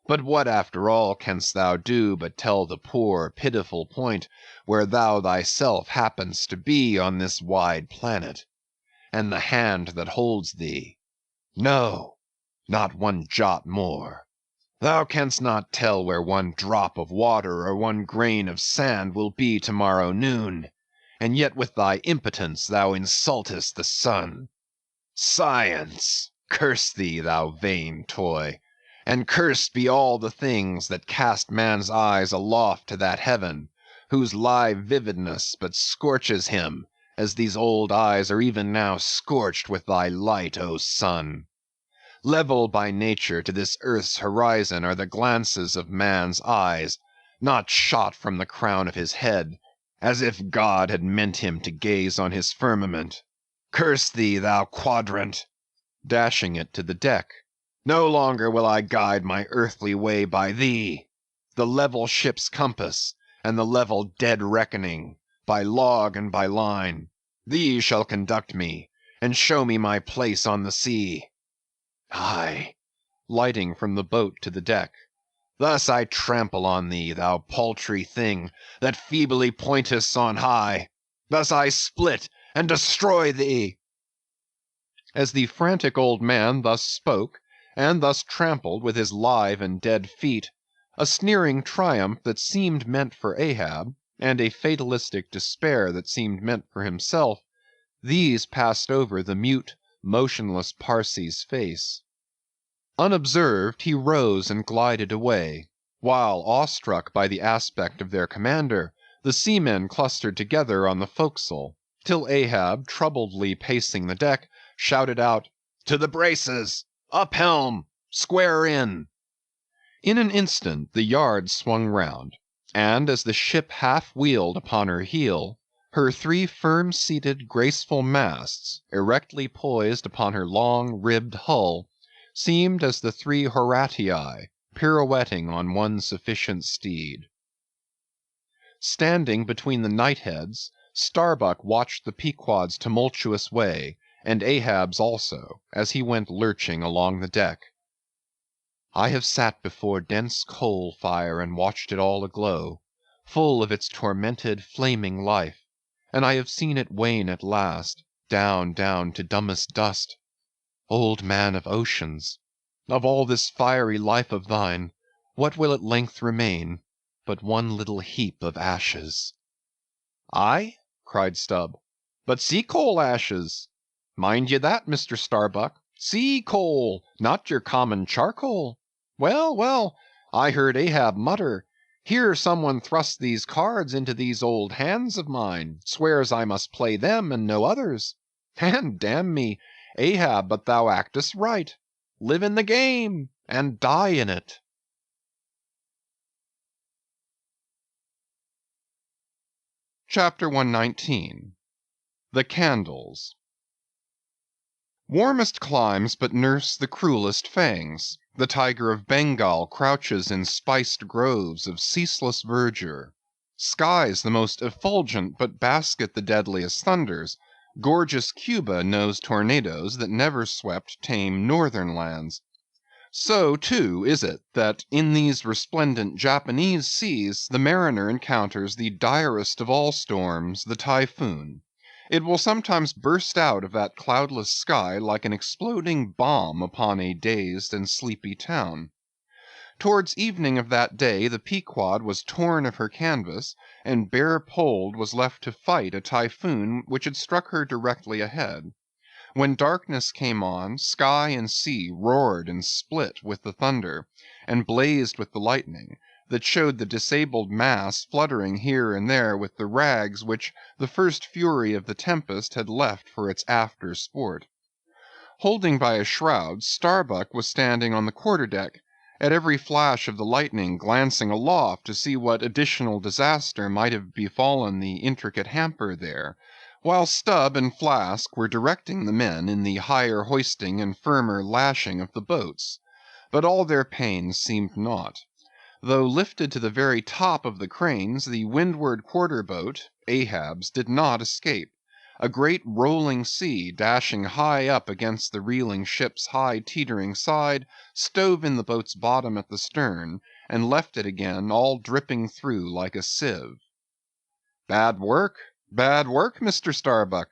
But what after all canst thou do but tell the poor, pitiful point where thou thyself happenest to be on this wide planet? And the hand that holds thee? No, not one jot more. Thou canst not tell where one drop of water or one grain of sand will be tomorrow noon, and yet with thy impotence thou insultest the sun. Science! Curse thee, thou vain toy! And cursed be all the things that cast man's eyes aloft to that heaven, whose live vividness but scorches him, as these old eyes are even now scorched with thy light, O sun! Level by nature to this earth's horizon are the glances of man's eyes, not shot from the crown of his head, as if God had meant him to gaze on his firmament. Curse thee, thou quadrant! Dashing it to the deck. No longer will I guide my earthly way by thee. The level ship's compass, and the level dead reckoning, by log and by line, these shall conduct me, and show me my place on the sea. Aye, lighting from the boat to the deck. Thus I trample on thee, thou paltry thing, that feebly pointest on high. Thus I split and destroy thee. As the frantic old man thus spoke, and thus trampled with his live and dead feet, a sneering triumph that seemed meant for Ahab, and a fatalistic despair that seemed meant for himself, these passed over the mute, motionless Parsee's face. Unobserved, he rose and glided away, while, awestruck by the aspect of their commander, the seamen clustered together on the forecastle, till Ahab, troubledly pacing the deck, shouted out, "To the braces! Up helm! Square in!" In an instant the yards swung round, and as the ship half wheeled upon her heel, her three firm-seated, graceful masts, erectly poised upon her long, ribbed hull, seemed as the three Horatii pirouetting on one sufficient steed. Standing between the knightheads, Starbuck watched the Pequod's tumultuous way, and Ahab's also, as he went lurching along the deck. I have sat before dense coal fire and watched it all aglow, full of its tormented, flaming life, and I have seen it wane at last, down, down to dumbest dust. Old man of oceans, of all this fiery life of thine, what will at length remain but one little heap of ashes? "Aye," cried Stubb, "but sea-coal ashes. Mind ye that, Mr. Starbuck, sea-coal, not your common charcoal. Well, well, I heard Ahab mutter, 'Here some one thrust these cards into these old hands of mine, swears I must play them and no others.' And damn me, Ahab, but thou actest right. Live in the game, and die in it." Chapter 119. The Candles. Warmest climes but nurse the cruelest fangs. The tiger of Bengal crouches in spiced groves of ceaseless verdure. Skies the most effulgent but basket the deadliest thunders. Gorgeous Cuba knows tornadoes that never swept tame northern lands. So, too, is it that in these resplendent Japanese seas the mariner encounters the direst of all storms, the typhoon. It will sometimes burst out of that cloudless sky like an exploding bomb upon a dazed and sleepy town. Towards evening of that day the Pequod was torn of her canvas, and bare-poled was left to fight a typhoon which had struck her directly ahead. When darkness came on, sky and sea roared and split with the thunder, and blazed with the lightning, that showed the disabled mass fluttering here and there with the rags which the first fury of the tempest had left for its after sport. Holding by a shroud, Starbuck was standing on the quarter-deck, at every flash of the lightning glancing aloft to see what additional disaster might have befallen the intricate hamper there, while Stubb and Flask were directing the men in the higher hoisting and firmer lashing of the boats. But all their pains seemed naught. Though lifted to the very top of the cranes, the windward quarter-boat, Ahab's, did not escape, a great rolling sea dashing high up against the reeling ship's high teetering side, stove in the boat's bottom at the stern, and left it again all dripping through like a sieve. Bad work, Mr. Starbuck,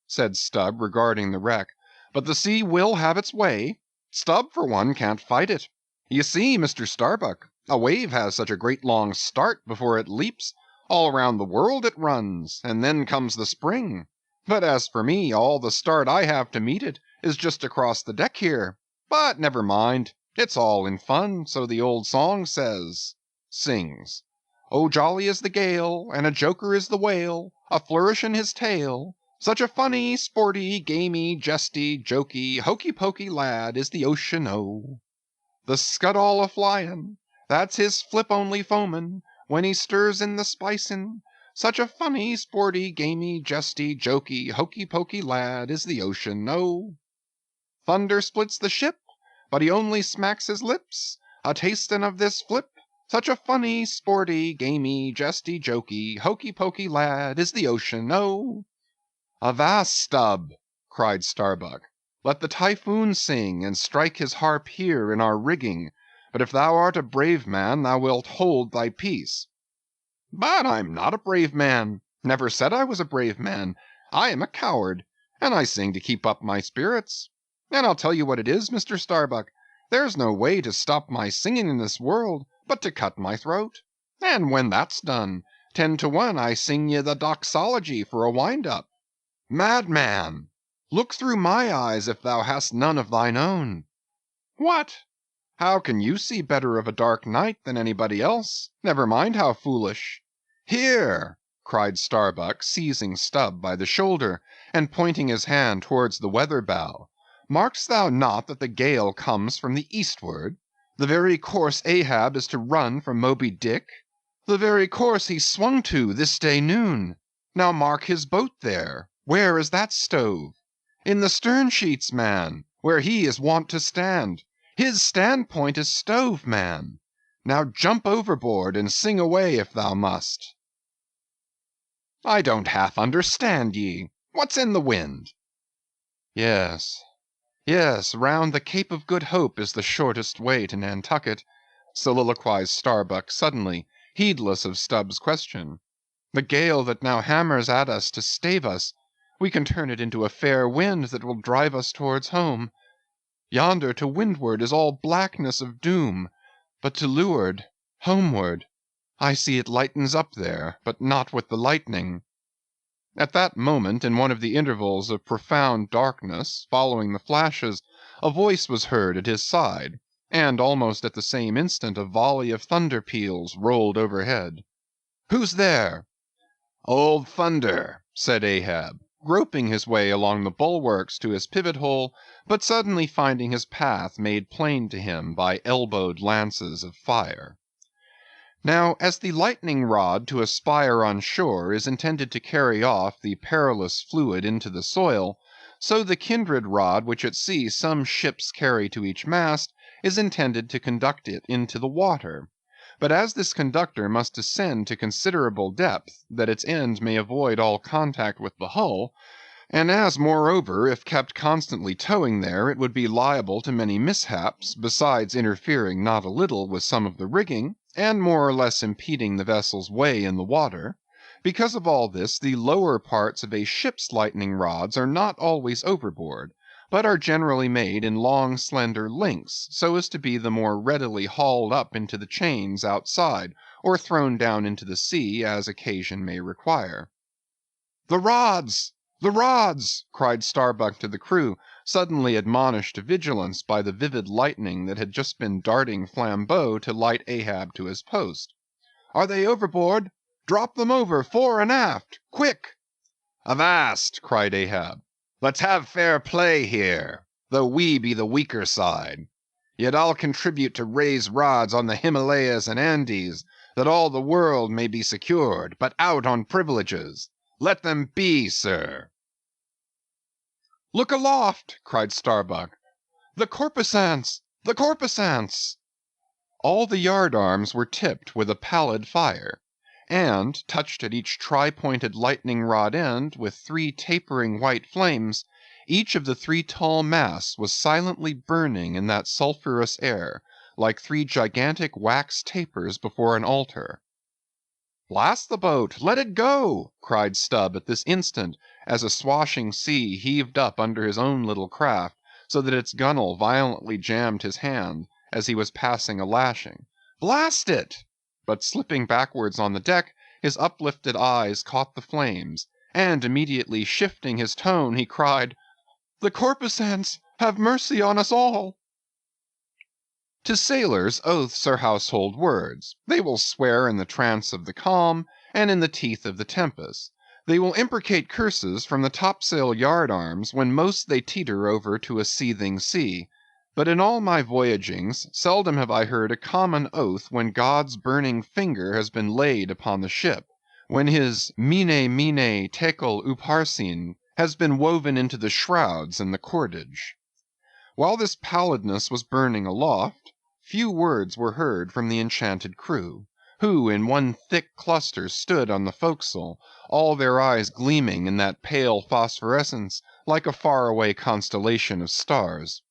said Stubb, regarding the wreck, but the sea will have its way. Stubb, for one, can't fight it. You see, Mr. Starbuck, a wave has such a great long start before it leaps. All round the world it runs, and then comes the spring. But as for me, all the start I have to meet it is just across the deck here. But never mind, it's all in fun, so the old song says. Sings. Oh, jolly is the gale, and a joker is the whale, a flourish in his tail. Such a funny, sporty, gamey, jesty, jokey, hokey-pokey lad is the ocean, oh. The scud all a-flyin', that's his flip-only foamin', when he stirs in the spicin'. Such a funny, sporty, gamey, jesty, jokey, hokey-pokey lad is the ocean, oh. Thunder splits the ship, but he only smacks his lips, a-tastin' of this flip. Such a funny, sporty, gamey, jesty, jokey, hokey-pokey lad is the ocean, oh. Avast, Stubb, cried Starbuck. Let the Typhoon sing, and strike his harp here in our rigging. But if thou art a brave man, thou wilt hold thy peace. But I'm not a brave man. Never said I was a brave man. I am a coward, and I sing to keep up my spirits. And I'll tell you what it is, Mr. Starbuck. There's no way to stop my singing in this world but to cut my throat. And when that's done, 10 to 1 I sing ye the doxology for a wind-up. Madman! Look through my eyes if thou hast none of thine own. What? How can you see better of a dark night than anybody else? Never mind how foolish. Here, cried Starbuck, seizing Stubb by the shoulder, and pointing his hand towards the weather bow. Mark'st thou not that the gale comes from the eastward? The very course Ahab is to run from Moby Dick? The very course he swung to this day noon. Now mark his boat there. Where is that stove? In the stern sheets, man, where he is wont to stand. His standpoint is stove, man. Now jump overboard and sing away if thou must. I don't half understand ye. What's in the wind? Yes, round the Cape of Good Hope is the shortest way to Nantucket, soliloquized Starbuck suddenly, heedless of Stubb's question. The gale that now hammers at us to stave us, we can turn it into a fair wind that will drive us towards home. Yonder to windward is all blackness of doom, but to leeward, homeward, I see it lightens up there, but not with the lightning. At that moment, in one of the intervals of profound darkness, following the flashes, a voice was heard at his side, and almost at the same instant a volley of thunder peals rolled overhead. Who's there? Old Thunder, said Ahab, groping his way along the bulwarks to his pivot-hole, but suddenly finding his path made plain to him by elbowed lances of fire. Now, as the lightning rod to a spire on shore is intended to carry off the perilous fluid into the soil, so the kindred rod which at sea some ships carry to each mast is intended to conduct it into the water. But as this conductor must descend to considerable depth, that its end may avoid all contact with the hull, and as, moreover, if kept constantly towing there, it would be liable to many mishaps, besides interfering not a little with some of the rigging, and more or less impeding the vessel's way in the water, because of all this, the lower parts of a ship's lightning rods are not always overboard, but are generally made in long slender links, so as to be the more readily hauled up into the chains outside, or thrown down into the sea as occasion may require. The rods! The rods! cried Starbuck to the crew, suddenly admonished to vigilance by the vivid lightning that had just been darting flambeaux to light Ahab to his post. Are they overboard? Drop them over, fore and aft, quick! Avast! cried Ahab. Let's have fair play here, though we be the weaker side. Yet I'll contribute to raise rods on the Himalayas and Andes, that all the world may be secured, but out on privileges. Let them be, sir. Look aloft, cried Starbuck. The corpusants! The corpusants! All the yardarms were tipped with a pallid fire, and, touched at each tri-pointed lightning rod end with 3 tapering white flames, each of the 3 tall masts was silently burning in that sulphurous air, like 3 gigantic wax tapers before an altar. "Blast the boat! Let it go!" cried Stubb at this instant, as a swashing sea heaved up under his own little craft, so that its gunwale violently jammed his hand as he was passing a lashing. "Blast it!" But slipping backwards on the deck, his uplifted eyes caught the flames, and immediately shifting his tone, he cried, "The corpusants! Have mercy on us all!" To sailors, oaths are household words. They will swear in the trance of the calm, and in the teeth of the tempest. They will imprecate curses from the topsail yard arms when most they teeter over to a seething sea. But in all my voyagings, seldom have I heard a common oath when God's burning finger has been laid upon the ship, when his mene tekel upharsin has been woven into the shrouds and the cordage. While this pallidness was burning aloft, few words were heard from the enchanted crew, who in one thick cluster stood on the forecastle, all their eyes gleaming in that pale phosphorescence like a far-away constellation of stars.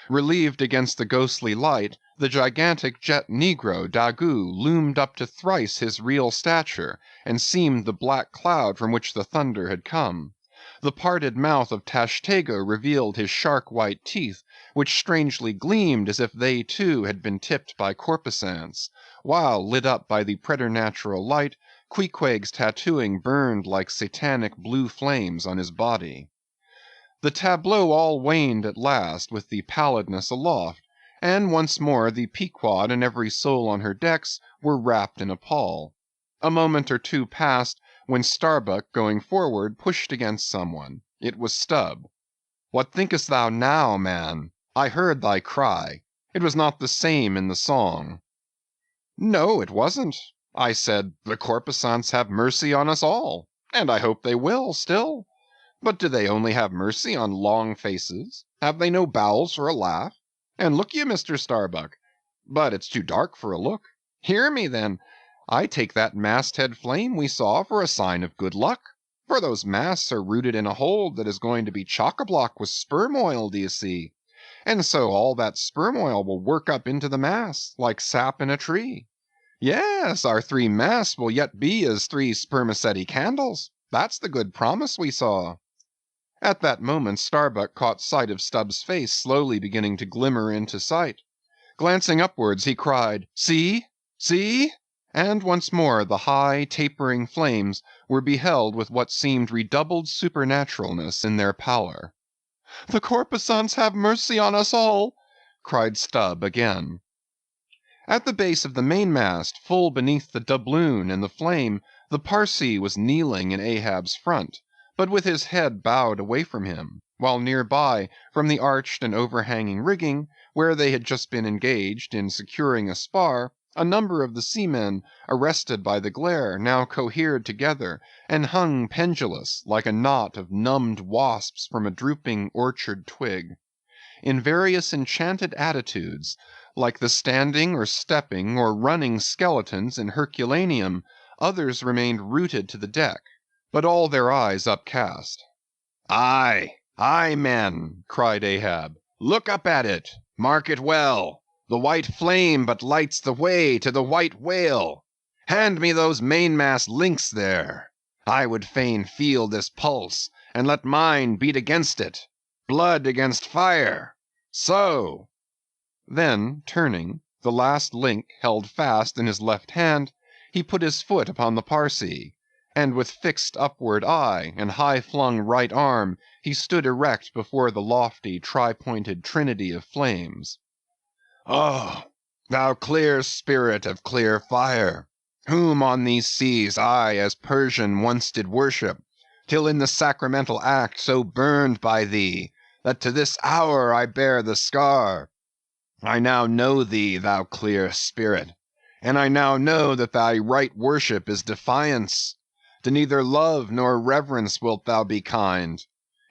Relieved against the ghostly light, the gigantic jet negro, Daggoo, loomed up to thrice his real stature, and seemed the black cloud from which the thunder had come. The parted mouth of Tashtego revealed his shark-white teeth, which strangely gleamed as if they too had been tipped by corpusants, while, lit up by the preternatural light, Queequeg's tattooing burned like satanic blue flames on his body. The tableau all waned at last with the pallidness aloft, and once more the Pequod and every soul on her decks were wrapped in a pall. A moment or two passed, when Starbuck, going forward, pushed against someone. It was Stubb. "What thinkest thou now, man? I heard thy cry. It was not the same in the song." "No, it wasn't. I said, the corpusants have mercy on us all, and I hope they will still. But do they only have mercy on long faces? Have they no bowels for a laugh? And look ye, Mr. Starbuck, but it's too dark for a look. Hear me, then. I take that masthead flame we saw for a sign of good luck, for those masts are rooted in a hold that is going to be chock-a-block with sperm oil, d'ye see? And so all that sperm oil will work up into the masts, like sap in a tree. Yes, our 3 masts will yet be as 3 spermaceti candles. That's the good promise we saw." At that moment Starbuck caught sight of Stubb's face slowly beginning to glimmer into sight. Glancing upwards, he cried, "See! See!" And once more the high, tapering flames were beheld with what seemed redoubled supernaturalness in their pallor. "The corpusants have mercy on us all!" cried Stubb again. At the base of the mainmast, full beneath the doubloon and the flame, the Parsee was kneeling in Ahab's front, but with his head bowed away from him, while near by, from the arched and overhanging rigging, where they had just been engaged in securing a spar, a number of the seamen, arrested by the glare, now cohered together, and hung pendulous, like a knot of numbed wasps from a drooping orchard twig. In various enchanted attitudes, like the standing or stepping or running skeletons in Herculaneum, others remained rooted to the deck, but all their eyes upcast. "Aye, aye, men!" cried Ahab. "Look up at it! Mark it well! The white flame but lights the way to the white whale! Hand me those mainmast links there! I would fain feel this pulse, and let mine beat against it! Blood against fire! So!" Then, turning, the last link held fast in his left hand, he put his foot upon the Parsee, and with fixed upward eye and high-flung right arm, he stood erect before the lofty, tri-pointed trinity of flames. "Oh, thou clear spirit of clear fire, whom on these seas I as Persian once did worship, till in the sacramental act so burned by thee, that to this hour I bear the scar. I now know thee, thou clear spirit, and I now know that thy right worship is defiance. To neither love nor reverence wilt thou be kind,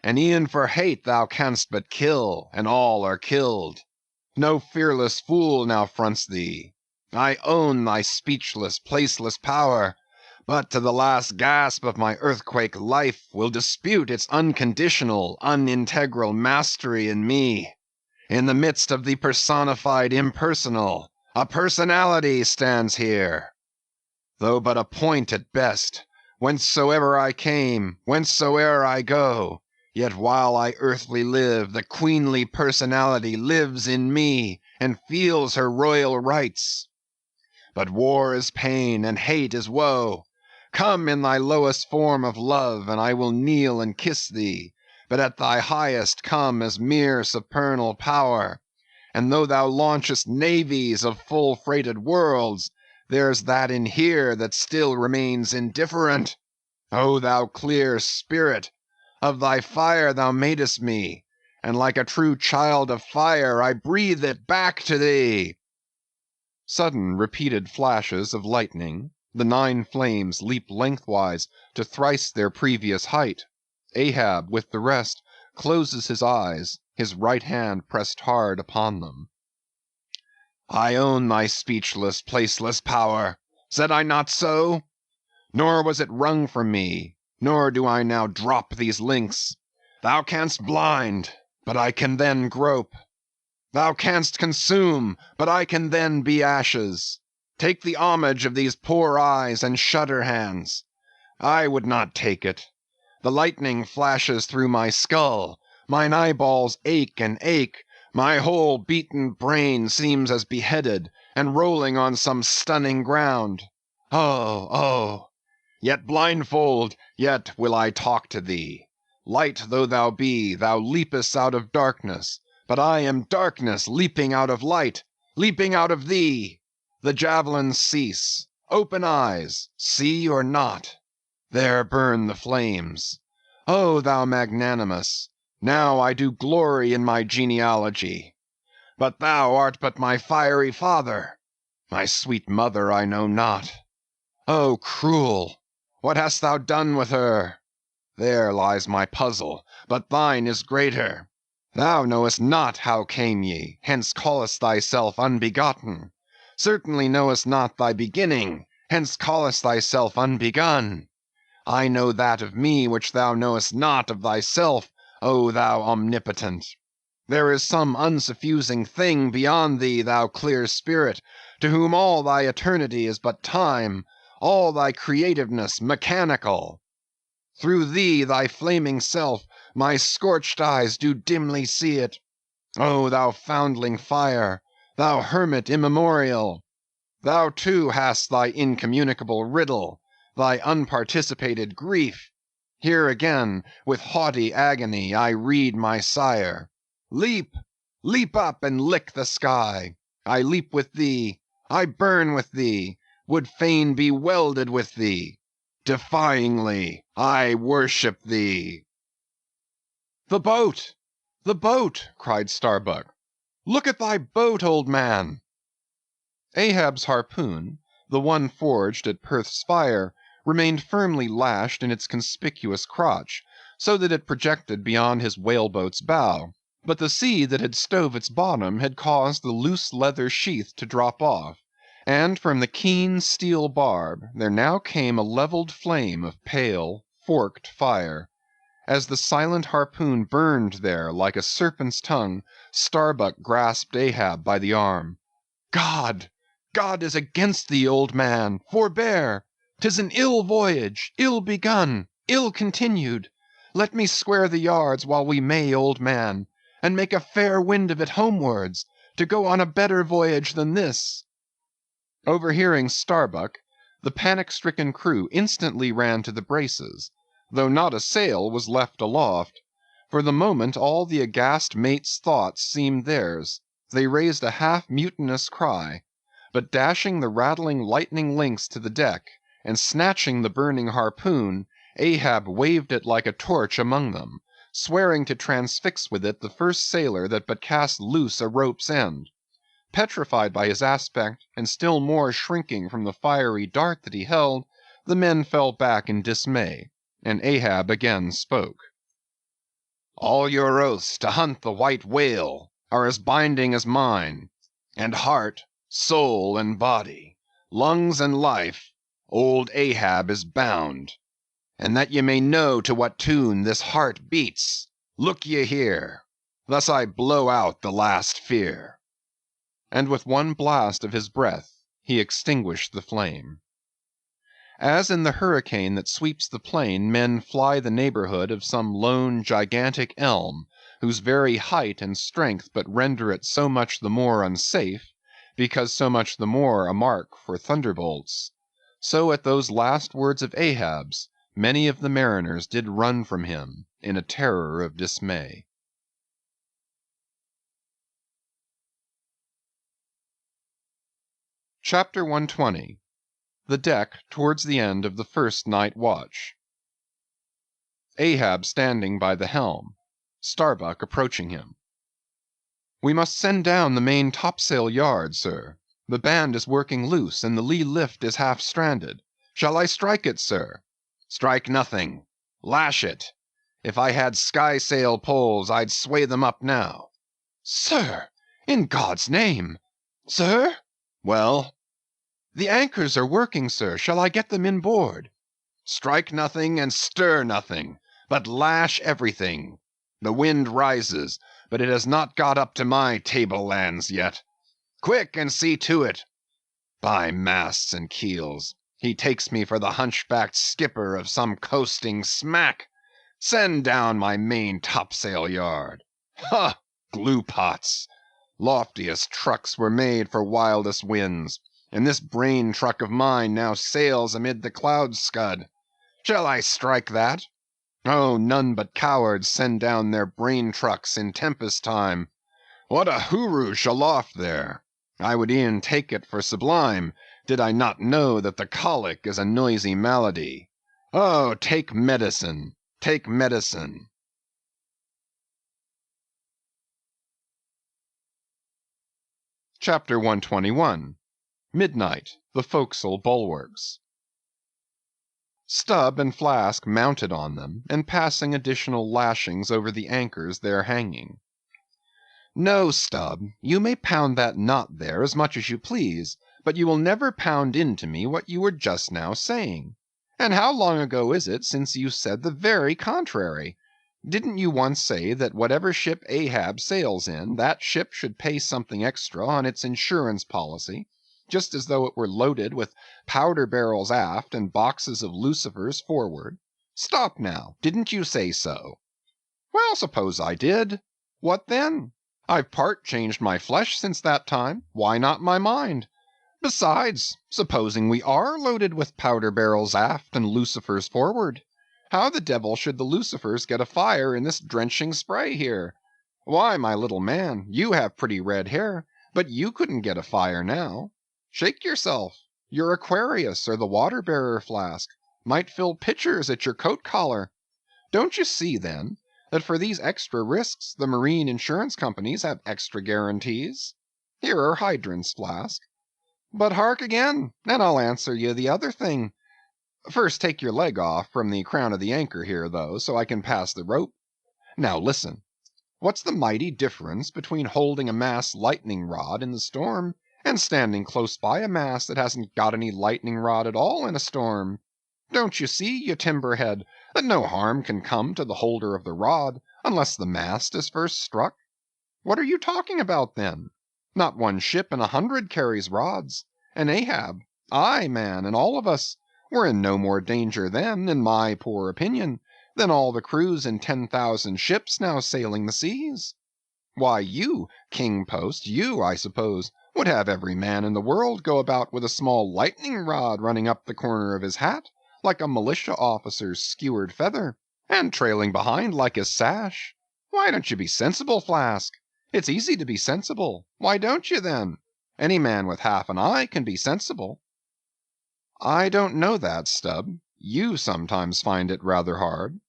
and e'en for hate thou canst but kill, and all are killed. No fearless fool now fronts thee. I own thy speechless, placeless power, but to the last gasp of my earthquake life will dispute its unconditional, unintegral mastery in me. In the midst of the personified impersonal, a personality stands here. Though but a point at best, whencesoever I came, whencesoe'er I go, yet while I earthly live, the queenly personality lives in me, and feels her royal rights. But war is pain, and hate is woe. Come in thy lowest form of love, and I will kneel and kiss thee, but at thy highest come as mere supernal power. And though thou launchest navies of full-freighted worlds, there's that in here that still remains indifferent. O thou clear spirit! Of thy fire thou madest me, and like a true child of fire I breathe it back to thee. Sudden repeated flashes of lightning, the 9 flames leap lengthwise to thrice their previous height. Ahab, with the rest, closes his eyes, his right hand pressed hard upon them. I own thy speechless, placeless power. Said I not so? Nor was it wrung from me, nor do I now drop these links. Thou canst blind, but I can then grope. Thou canst consume, but I can then be ashes. Take the homage of these poor eyes and shudder hands. I would not take it. The lightning flashes through my skull, mine eyeballs ache and ache, my whole beaten brain seems as beheaded, and rolling on some stunning ground. Oh, oh! Yet blindfold, yet will I talk to thee. Light though thou be, thou leapest out of darkness, but I am darkness leaping out of light, leaping out of thee. The javelins cease. Open eyes, see or not. There burn the flames. O thou magnanimous, now I do glory in my genealogy. But thou art but my fiery father. My sweet mother I know not. O cruel! What hast thou done with her? There lies my puzzle, but thine is greater. Thou knowest not how came ye, hence callest thyself unbegotten. Certainly knowest not thy beginning, hence callest thyself unbegun. I know that of me which thou knowest not of thyself, O thou omnipotent. There is some unsuffusing thing beyond thee, thou clear spirit, to whom all thy eternity is but time, all thy creativeness mechanical. Through thee, thy flaming self, my scorched eyes do dimly see it. O thou foundling fire, thou hermit immemorial! Thou too hast thy incommunicable riddle, thy unparticipated grief. Here again, with haughty agony, I read my sire. Leap! Leap up and lick the sky! I leap with thee, I burn with thee, would fain be welded with thee. Defyingly, I worship thee. The boat! The boat! cried Starbuck. Look at thy boat, old man! Ahab's harpoon, the one forged at Perth's fire, remained firmly lashed in its conspicuous crotch, so that it projected beyond his whaleboat's bow, but the sea that had stove its bottom had caused the loose leather sheath to drop off, and from the keen steel barb there now came a levelled flame of pale, forked fire. As the silent harpoon burned there like a serpent's tongue, Starbuck grasped Ahab by the arm. God! God is against thee, old man! Forbear! 'Tis an ill voyage, ill begun, ill continued. Let me square the yards while we may, old man, and make a fair wind of it homewards, to go on a better voyage than this. Overhearing Starbuck, the panic-stricken crew instantly ran to the braces, though not a sail was left aloft. For the moment all the aghast mate's thoughts seemed theirs. They raised a half-mutinous cry, but dashing the rattling lightning links to the deck, and snatching the burning harpoon, Ahab waved it like a torch among them, swearing to transfix with it the first sailor that but cast loose a rope's end. Petrified by his aspect, and still more shrinking from the fiery dart that he held, the men fell back in dismay, and Ahab again spoke. All your oaths to hunt the white whale are as binding as mine, and heart, soul, and body, lungs and life, Old Ahab is bound. And that ye may know to what tune this heart beats, look ye here. Thus I blow out the last fear." And with one blast of his breath he extinguished the flame. As in the hurricane that sweeps the plain men fly the neighborhood of some lone gigantic elm, whose very height and strength but render it so much the more unsafe, because so much the more a mark for thunderbolts, so at those last words of Ahab's, many of the mariners did run from him in a terror of dismay. Chapter 120. The deck towards the end of the first night watch. Ahab standing by the helm, Starbuck approaching him. "We must send down the main topsail yard, sir. The band is working loose, and the lee lift is half stranded. Shall I strike it, sir?" "Strike nothing. Lash it. If I had skysail poles, I'd sway them up now." "Sir, in God's name! Sir?" "Well?" "The anchors are working, sir. Shall I get them inboard?" Strike nothing and stir nothing, but lash everything. The wind rises, but it has not got up to my table-lands yet. Quick, and see to it. By masts and keels, he takes me for the hunchbacked skipper of some coasting smack. Send down my main topsail yard. Ha! Glue pots! Loftiest trucks were made for wildest winds, and this brain truck of mine now sails amid the cloud scud. Shall I strike that? Oh, none but cowards send down their brain trucks in tempest time. What a huroosh aloft there! I would e'en take it for sublime, did I not know that the colic is a noisy malady. Oh, take medicine, take medicine." Chapter 121. Midnight, the forecastle bulwarks. Stubb and Flask mounted on them, and passing additional lashings over the anchors there hanging. "No, Stubb, you may pound that knot there as much as you please, but you will never pound into me what you were just now saying. And how long ago is it since you said the very contrary? Didn't you once say that whatever ship Ahab sails in, that ship should pay something extra on its insurance policy, just as though it were loaded with powder barrels aft and boxes of lucifers forward? Stop now, didn't you say so?" "Well, suppose I did. What then? I've part changed my flesh since that time, why not my mind? Besides, supposing we are loaded with powder barrels aft and lucifers forward, how the devil should the lucifers get afire in this drenching spray here? Why, my little man, you have pretty red hair, but you couldn't get afire now. Shake yourself. Your Aquarius or the water bearer Flask might fill pitchers at your coat collar. Don't you see, then, that for these extra risks the marine insurance companies have extra guarantees? Here are hydrants, Flask. But hark again, and I'll answer you the other thing. First take your leg off from the crown of the anchor here, though, so I can pass the rope. Now listen. What's the mighty difference between holding a mast lightning rod in the storm and standing close by a mast that hasn't got any lightning rod at all in a storm? Don't you see, you timberhead, that no harm can come to the holder of the rod unless the mast is first struck? What are you talking about, then? Not one ship in 100 carries rods, and Ahab, I, man, and all of us, were in no more danger then, in my poor opinion, than all the crews in 10,000 ships now sailing the seas. Why, you, King Post, you, I suppose, would have every man in the world go about with a small lightning rod running up the corner of his hat, like a militia officer's skewered feather, and trailing behind like his sash. Why don't you be sensible, Flask? It's easy to be sensible. Why don't you, then? Any man with half an eye can be sensible." "I don't know that, Stubb. You sometimes find it rather hard."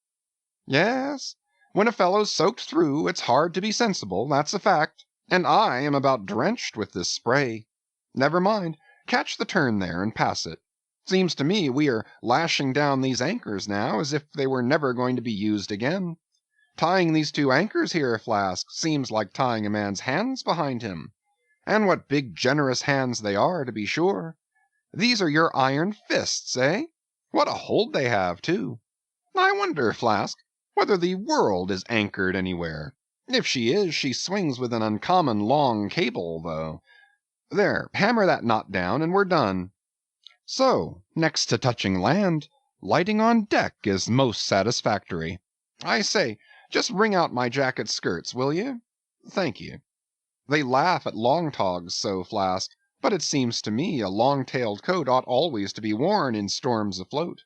"Yes, when a fellow's soaked through, it's hard to be sensible, that's a fact, and I am about drenched with this spray. Never mind, catch the turn there and pass it. Seems to me we are lashing down these anchors now as if they were never going to be used again. Tying these 2 anchors here, Flask, seems like tying a man's hands behind him. And what big generous hands they are, to be sure. These are your iron fists, eh? What a hold they have, too. I wonder, Flask, whether the world is anchored anywhere. If she is, she swings with an uncommon long cable, though. There, hammer that knot down, and we're done. So, next to touching land, lighting on deck is most satisfactory. I say, just wring out my jacket skirts, will you? Thank you. They laugh at long togs so, Flask, but it seems to me a long-tailed coat ought always to be worn in storms afloat.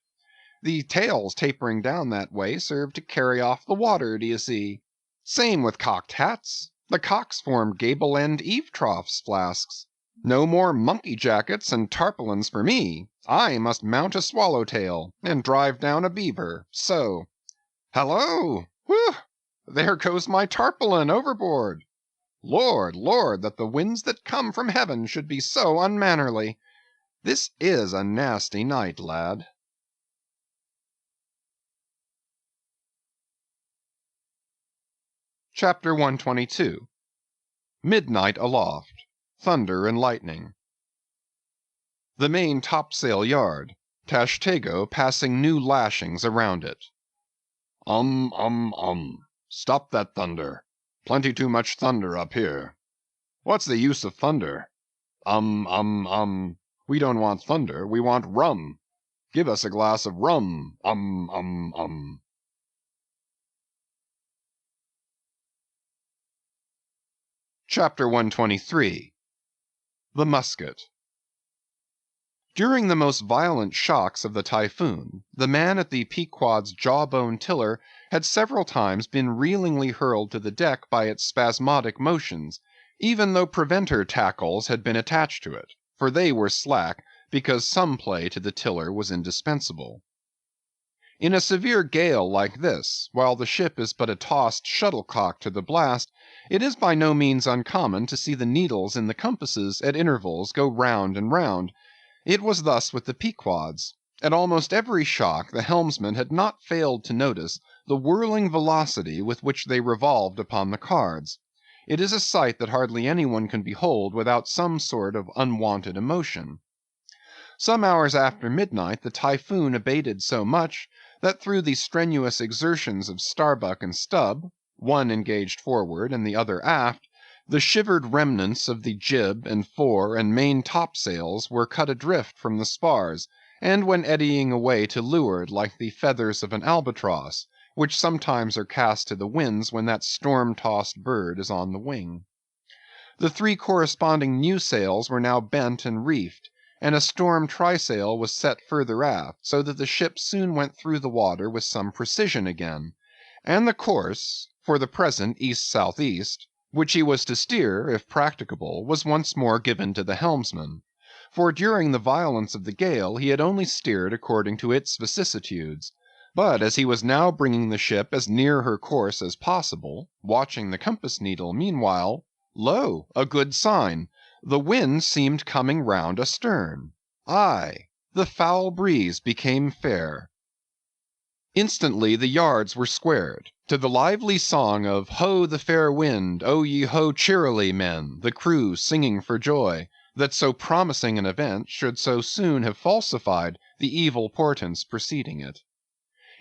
The tails tapering down that way serve to carry off the water, d'ye see? Same with cocked hats. The cocks form gable-end eave-troughs, Flasks. No more monkey jackets and tarpaulins for me. I must mount a swallow-tail, and drive down a beaver, so. Hallo! Whew! There goes my tarpaulin overboard. Lord, Lord, that the winds that come from heaven should be so unmannerly. This is a nasty night, lad. Chapter 122. Midnight aloft. Thunder and lightning. The main topsail yard, Tashtego passing new lashings around it. Stop that thunder. Plenty too much thunder up here. What's the use of thunder? We don't want thunder, we want rum. Give us a glass of rum. Chapter 123. The Musket. During the most violent shocks of the typhoon, the man at the Pequod's jawbone tiller had several times been reelingly hurled to the deck by its spasmodic motions, even though preventer tackles had been attached to it, for they were slack, because some play to the tiller was indispensable. In a severe gale like this, while the ship is but a tossed shuttlecock to the blast, it is by no means uncommon to see the needles in the compasses at intervals go round and round. It was thus with the Pequod's. At almost every shock the helmsman had not failed to notice the whirling velocity with which they revolved upon the cards. It is a sight that hardly anyone can behold without some sort of unwonted emotion. Some hours after midnight the typhoon abated so much, that through the strenuous exertions of Starbuck and Stubb, one engaged forward and the other aft, the shivered remnants of the jib and fore and main topsails were cut adrift from the spars, and went eddying away to leeward like the feathers of an albatross, which sometimes are cast to the winds when that storm-tossed bird is on the wing. The three corresponding new sails were now bent and reefed, and a storm trysail was set further aft, so that the ship soon went through the water with some precision again, and the course, for the present east-south-east, which he was to steer, if practicable, was once more given to the helmsman; for during the violence of the gale he had only steered according to its vicissitudes; but as he was now bringing the ship as near her course as possible, watching the compass needle meanwhile, lo, a good sign! The wind seemed coming round astern. Aye, the foul breeze became fair. Instantly the yards were squared. To the lively song of Ho, the fair wind, O ye ho cheerily, men, the crew singing for joy, that so promising an event should so soon have falsified the evil portents preceding it.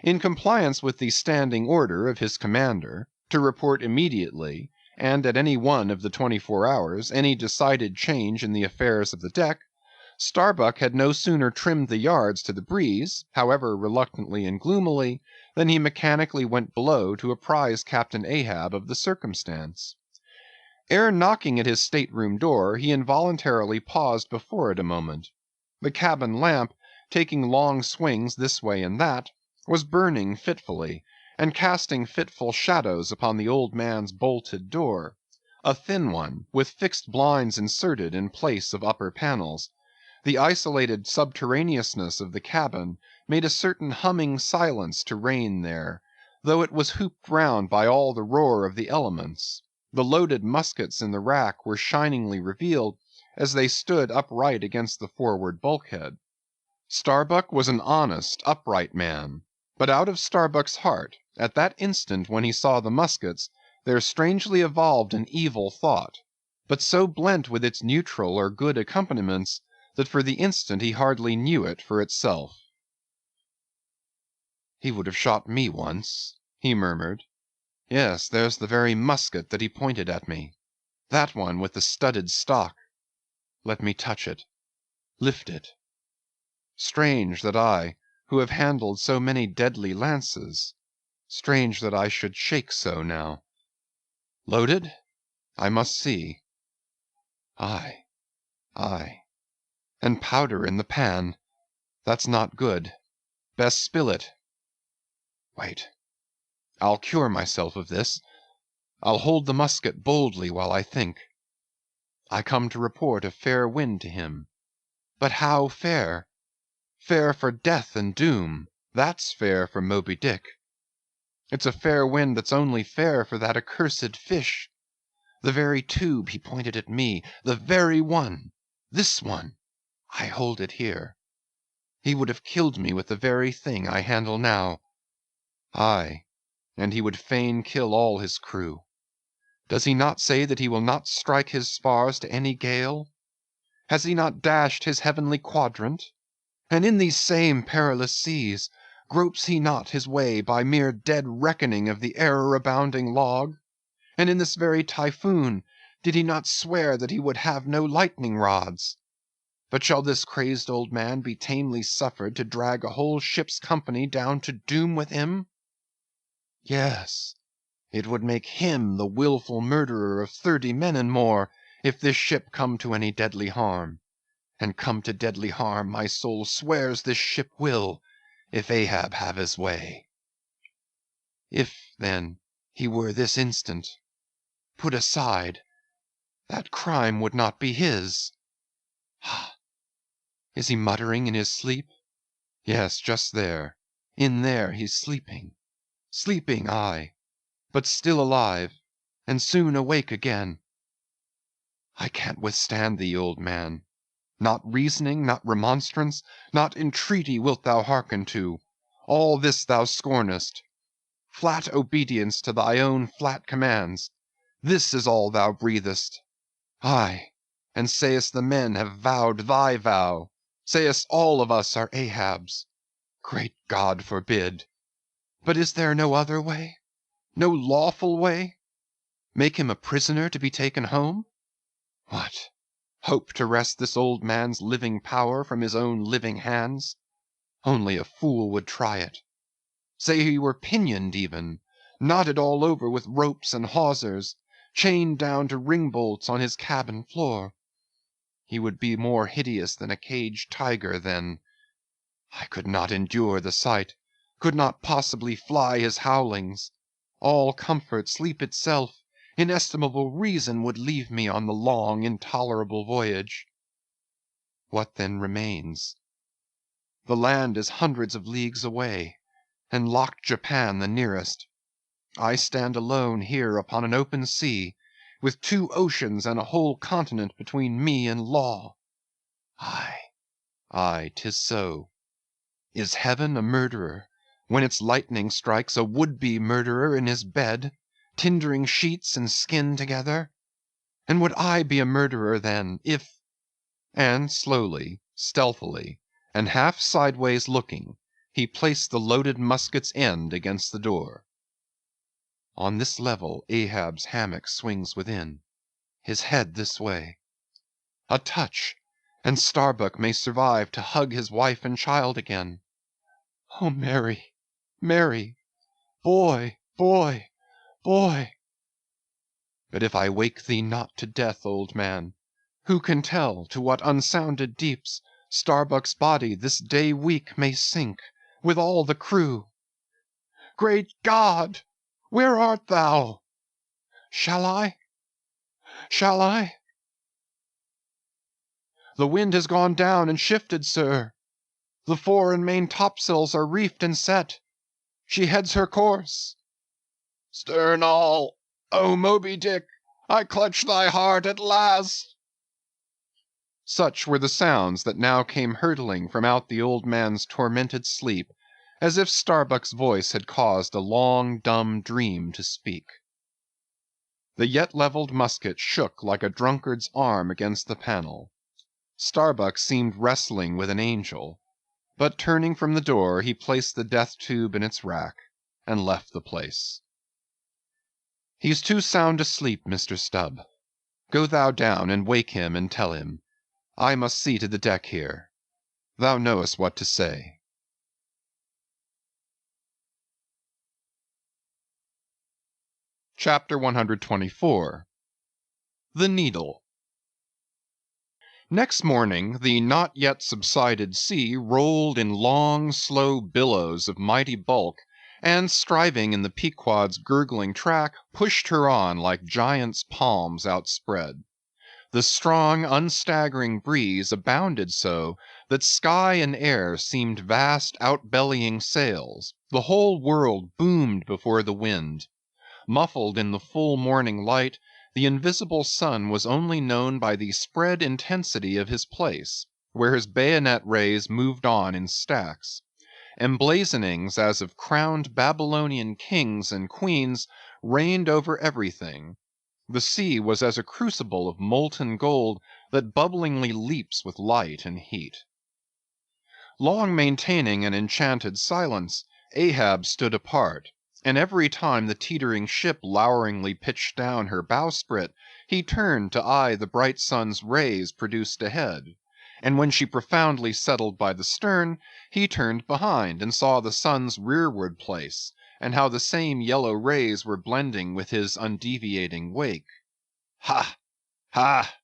In compliance with the standing order of his commander, to report immediately, and at any one of the 24 hours, any decided change in the affairs of the deck, Starbuck had no sooner trimmed the yards to the breeze, however reluctantly and gloomily, than he mechanically went below to apprise Captain Ahab of the circumstance. Ere knocking at his state-room door, he involuntarily paused before it a moment. The cabin lamp, taking long swings this way and that, was burning fitfully, and casting fitful shadows upon the old man's bolted door; a thin one, with fixed blinds inserted in place of upper panels. The isolated subterraneousness of the cabin made a certain humming silence to reign there, though it was hooped round by all the roar of the elements. The loaded muskets in the rack were shiningly revealed, as they stood upright against the forward bulkhead. Starbuck was an honest, upright man; but out of Starbuck's heart, at that instant when he saw the muskets, there strangely evolved an evil thought, but so blent with its neutral or good accompaniments, that for the instant he hardly knew it for itself. "He would have shot me once," he murmured. "Yes, there's the very musket that he pointed at me. That one with the studded stock. Let me touch it. Lift it. Strange that I, who have handled so many deadly lances, strange that I should shake so now. Loaded? I must see. Aye, aye. And powder in the pan. That's not good. Best spill it. Wait. I'll cure myself of this. I'll hold the musket boldly while I think. I come to report a fair wind to him. But how fair? Fair for death and doom. That's fair for Moby Dick. It's a fair wind that's only fair for that accursed fish. The very tube he pointed at me, the very one, this one, I hold it here. He would have killed me with the very thing I handle now. Aye, and he would fain kill all his crew. Does he not say that he will not strike his spars to any gale? Has he not dashed his heavenly quadrant? And in these same perilous seas, gropes he not his way by mere dead reckoning of the error-abounding log? And in this very typhoon, did he not swear that he would have no lightning rods? But shall this crazed old man be tamely suffered to drag a whole ship's company down to doom with him? Yes, it would make him the wilful murderer of 30 men and more, if this ship come to any deadly harm. And come to deadly harm my soul swears this ship will, if Ahab have his way. If, then, he were this instant put aside, that crime would not be his. Ha! Is he muttering in his sleep? Yes, just there. In there he's sleeping. Sleeping, aye, but still alive, and soon awake again. I can't withstand thee, old man. Not reasoning, not remonstrance, not entreaty wilt thou hearken to. All this thou scornest. Flat obedience to thy own flat commands. This is all thou breathest. Aye, and sayest the men have vowed thy vow. Sayest all of us are Ahab's. Great God forbid! But is there no other way? No lawful way? Make him a prisoner to be taken home? What? Hope to wrest this old man's living power from his own living hands? Only a fool would try it. Say he were pinioned even, knotted all over with ropes and hawsers, chained down to ring-bolts on his cabin floor. He would be more hideous than a caged tiger then. I could not endure the sight, could not possibly fly his howlings. All comfort, sleep itself, inestimable reason would leave me on the long, intolerable voyage. What then remains? The land is hundreds of leagues away, and locked Japan the nearest. I stand alone here upon an open sea, with 2 oceans and a whole continent between me and law. Aye, aye, 'tis so. Is heaven a murderer, when its lightning strikes a would-be murderer in his bed, tindering sheets and skin together? And would I be a murderer then, if— And slowly, stealthily, and half sideways looking, he placed the loaded musket's end against the door. On this level Ahab's hammock swings within, his head this way. A touch, and Starbuck may survive to hug his wife and child again. Oh, Mary, Mary, boy, boy, boy! But if I wake thee not to death, old man, who can tell to what unsounded deeps Starbuck's body this day week may sink, with all the crew? Great God! Where art thou? Shall I? Shall I? The wind has gone down and shifted, sir. The fore and main topsails are reefed and set. She heads her course. Stern all! O Moby Dick, I clutch thy heart at last! Such were the sounds that now came hurtling from out the old man's tormented sleep, as if Starbuck's voice had caused a long, dumb dream to speak. The yet levelled musket shook like a drunkard's arm against the panel. Starbuck seemed wrestling with an angel, but turning from the door, he placed the death tube in its rack and left the place. He's too sound asleep, Mr. Stubb. Go thou down and wake him and tell him, I must see to the deck here. Thou knowest what to say. Chapter 124. The Needle. Next morning the not yet subsided sea rolled in long, slow billows of mighty bulk, and striving in the Pequod's gurgling track, pushed her on like giants' palms outspread. The strong, unstaggering breeze abounded so that sky and air seemed vast outbellying sails, the whole world boomed before the wind. Muffled in the full morning light, the invisible sun was only known by the spread intensity of his place, where his bayonet rays moved on in stacks. Emblazonings as of crowned Babylonian kings and queens reigned over everything. The sea was as a crucible of molten gold that bubblingly leaps with light and heat. Long maintaining an enchanted silence, Ahab stood apart, and every time the teetering ship loweringly pitched down her bowsprit, he turned to eye the bright sun's rays produced ahead, and when she profoundly settled by the stern, he turned behind and saw the sun's rearward place, and how the same yellow rays were blending with his undeviating wake. Ha! ha!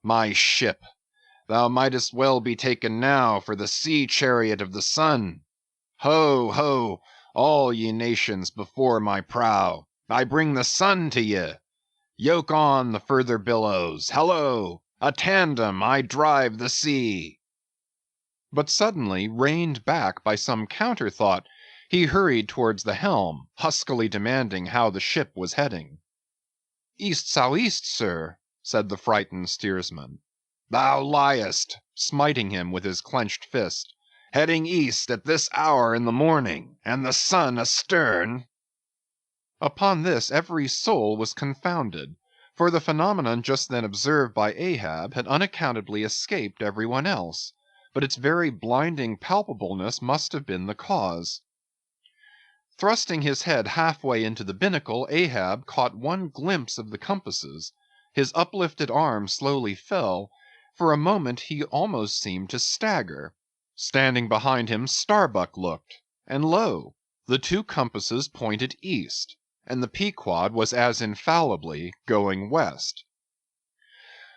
my ship! Thou mightest well be taken now for the sea chariot of the sun. Ho! ho! all ye nations before my prow, I bring the sun to ye. Yoke on the further billows, hallo! A tandem I drive the sea. But suddenly, reined back by some counter thought, he hurried towards the helm, huskily demanding how the ship was heading. East sou'east, sir, said the frightened steersman. Thou liest, smiting him with his clenched fist. Heading east at this hour in the morning, and the sun astern. Upon this every soul was confounded, for the phenomenon just then observed by Ahab had unaccountably escaped every one else, but its very blinding palpableness must have been the cause. Thrusting his head halfway into the binnacle, Ahab caught one glimpse of the compasses. His uplifted arm slowly fell. For a moment he almost seemed to stagger. Standing behind him, Starbuck looked, and lo! the two compasses pointed east, and the Pequod was as infallibly going west.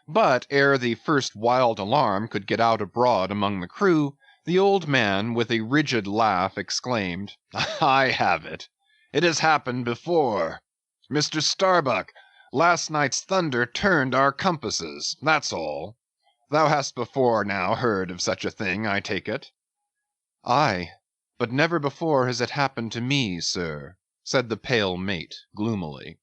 But ere the first wild alarm could get out abroad among the crew, the old man, with a rigid laugh, exclaimed, I have it! It has happened before. Mr. Starbuck, last night's thunder turned our compasses, that's all. Thou hast before now heard of such a thing, I take it? Aye, but never before has it happened to me, sir, said the pale mate, gloomily.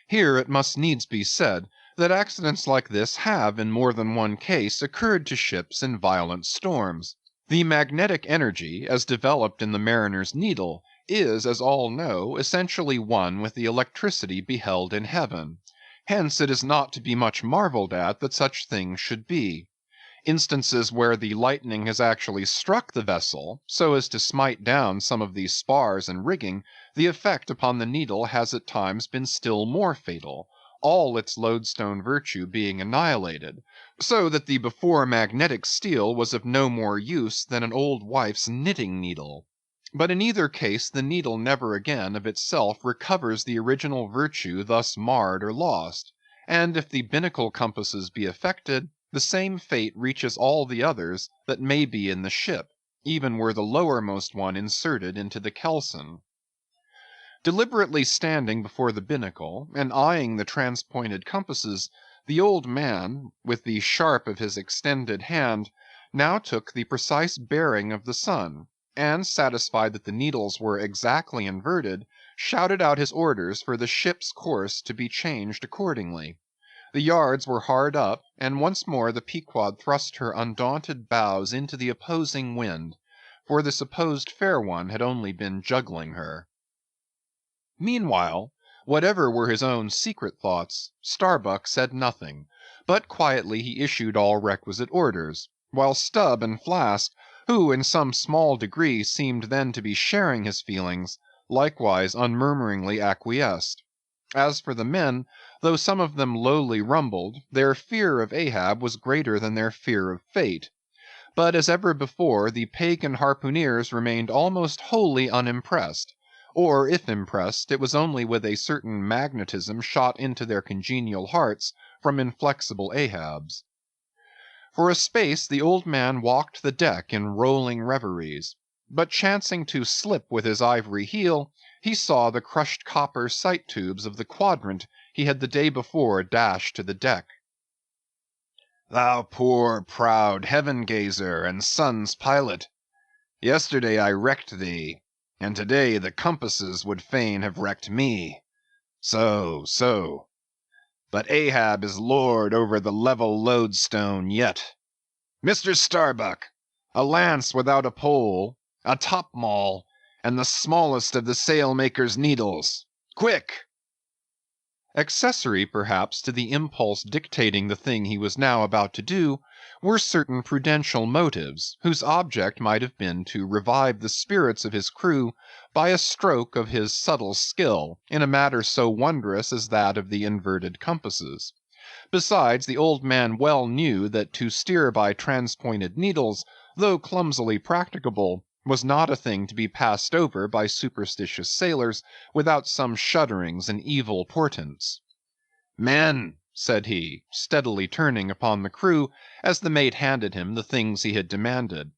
Here it must needs be said, that accidents like this have in more than one case occurred to ships in violent storms. The magnetic energy, as developed in the mariner's needle, is, as all know, essentially one with the electricity beheld in heaven. Hence it is not to be much marveled at that such things should be. Instances where the lightning has actually struck the vessel, so as to smite down some of the spars and rigging, the effect upon the needle has at times been still more fatal, all its lodestone virtue being annihilated, so that the before magnetic steel was of no more use than an old wife's knitting needle. But in either case the needle never again of itself recovers the original virtue thus marred or lost, and if the binnacle compasses be affected, the same fate reaches all the others that may be in the ship, even were the lowermost one inserted into the kelson. Deliberately standing before the binnacle, and eyeing the transpointed compasses, the old man, with the sharp of his extended hand, now took the precise bearing of the sun, and satisfied that the needles were exactly inverted, shouted out his orders for the ship's course to be changed accordingly. The yards were hard up, and once more the Pequod thrust her undaunted bows into the opposing wind, for the supposed fair one had only been juggling her. Meanwhile, whatever were his own secret thoughts, Starbuck said nothing, but quietly he issued all requisite orders, while Stubb and Flask, who in some small degree seemed then to be sharing his feelings, likewise unmurmuringly acquiesced. As for the men, though some of them lowly rumbled, their fear of Ahab was greater than their fear of fate. But as ever before, the pagan harpooneers remained almost wholly unimpressed, or if impressed, it was only with a certain magnetism shot into their congenial hearts from inflexible Ahab's. For a space the old man walked the deck in rolling reveries, but chancing to slip with his ivory heel, he saw the crushed copper sight tubes of the quadrant he had the day before dashed to the deck. "Thou poor, proud heaven-gazer and sun's pilot! Yesterday I wrecked thee, and today the compasses would fain have wrecked me. So, so. But Ahab is lord over the level lodestone yet. Mr. Starbuck, a lance without a pole, a top-maul, and the smallest of the sailmaker's needles. Quick!" Accessory, perhaps, to the impulse dictating the thing he was now about to do, were certain prudential motives, whose object might have been to revive the spirits of his crew by a stroke of his subtle skill in a matter so wondrous as that of the inverted compasses. Besides, the old man well knew that to steer by transpointed needles, though clumsily practicable, was not a thing to be passed over by superstitious sailors without some shudderings and evil portents. "Men," said he, steadily turning upon the crew as the mate handed him the things he had demanded.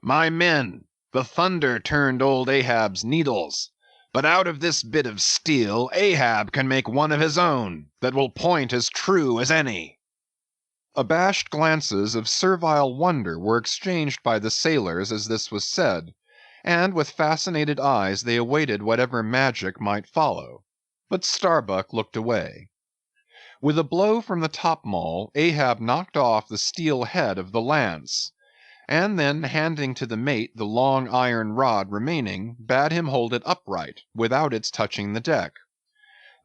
"My men, the thunder turned old Ahab's needles, but out of this bit of steel Ahab can make one of his own that will point as true as any." Abashed glances of servile wonder were exchanged by the sailors as this was said, and with fascinated eyes they awaited whatever magic might follow. But Starbuck looked away. With a blow from the top-maul, Ahab knocked off the steel head of the lance, and then handing to the mate the long iron rod remaining, bade him hold it upright, without its touching the deck.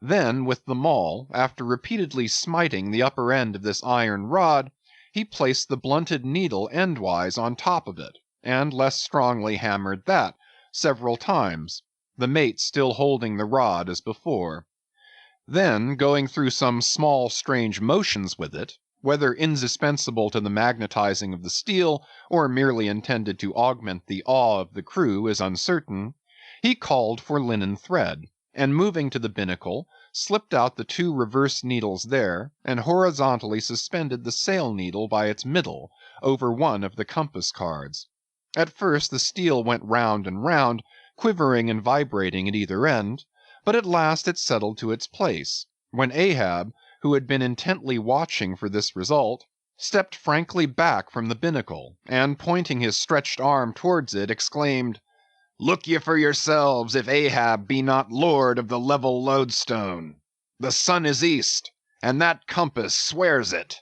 Then with the maul, after repeatedly smiting the upper end of this iron rod, he placed the blunted needle endwise on top of it, and less strongly hammered that several times, the mate still holding the rod as before. Then going through some small strange motions with it, whether indispensable to the magnetizing of the steel, or merely intended to augment the awe of the crew is uncertain, he called for linen thread, and moving to the binnacle, slipped out the two reverse needles there, and horizontally suspended the sail needle by its middle over one of the compass cards. At first the steel went round and round, quivering and vibrating at either end, but at last it settled to its place, when Ahab, who had been intently watching for this result, stepped frankly back from the binnacle, and pointing his stretched arm towards it, exclaimed, "Look ye for yourselves if Ahab be not lord of the level lodestone. The sun is east, and that compass swears it."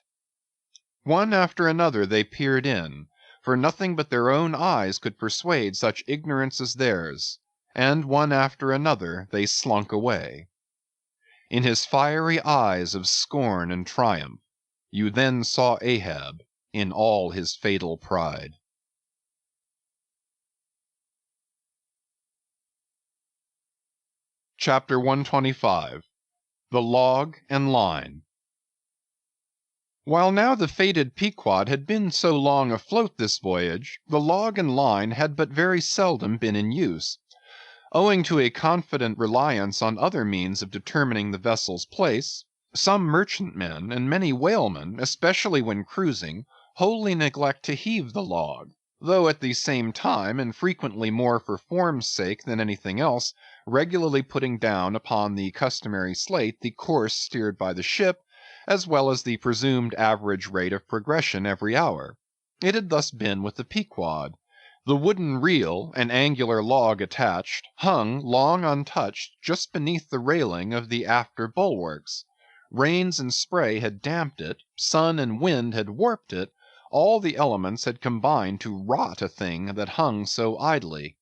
One after another they peered in, for nothing but their own eyes could persuade such ignorance as theirs, and one after another they slunk away. In his fiery eyes of scorn and triumph, you then saw Ahab in all his fatal pride. Chapter 125. The Log and Line. While now the fated Pequod had been so long afloat this voyage, the log and line had but very seldom been in use. Owing to a confident reliance on other means of determining the vessel's place, some merchantmen and many whalemen, especially when cruising, wholly neglect to heave the log, though at the same time, and frequently more for form's sake than anything else, regularly putting down upon the customary slate the course steered by the ship, as well as the presumed average rate of progression every hour. It had thus been with the Pequod. The wooden reel, an angular log attached, hung, long untouched, just beneath the railing of the after bulwarks. Rains and spray had damped it, sun and wind had warped it, all the elements had combined to rot a thing that hung so idly.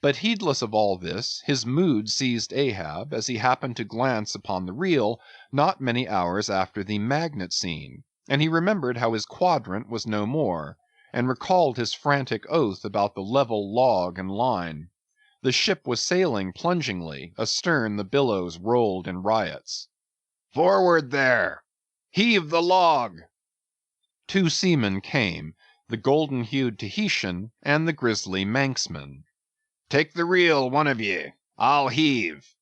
But heedless of all this, his mood seized Ahab, as he happened to glance upon the reel, not many hours after the magnet scene, and he remembered how his quadrant was no more, and recalled his frantic oath about the level log and line. The ship was sailing plungingly, astern the billows rolled in riots. "Forward there! Heave the log!" 2 seamen came, the golden-hued Tahitian and the grizzly Manxman. "Take the reel, one of ye. I'll heave."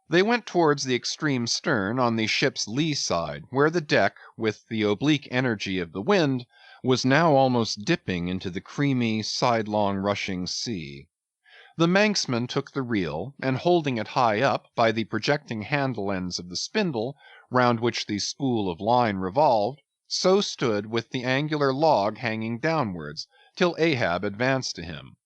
They went towards the extreme stern on the ship's lee side, where the deck, with the oblique energy of the wind, was now almost dipping into the creamy, sidelong rushing sea. The Manxman took the reel, and holding it high up by the projecting handle ends of the spindle, round which the spool of line revolved, so stood with the angular log hanging downwards, till Ahab advanced to him.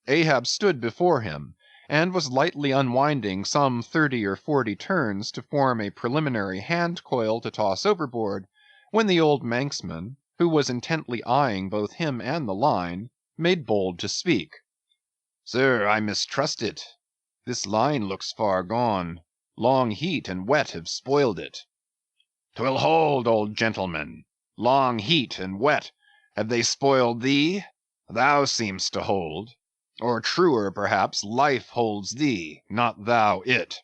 Ahab stood before him, and was lightly unwinding some 30 or 40 turns to form a preliminary hand coil to toss overboard, when the old Manxman, who was intently eyeing both him and the line, made bold to speak. "Sir, I mistrust it. This line looks far gone. Long heat and wet have spoiled it." "'Twill hold, old gentleman. Long heat and wet, have they spoiled thee? Thou seemst to hold. Or truer, perhaps, life holds thee, not thou it."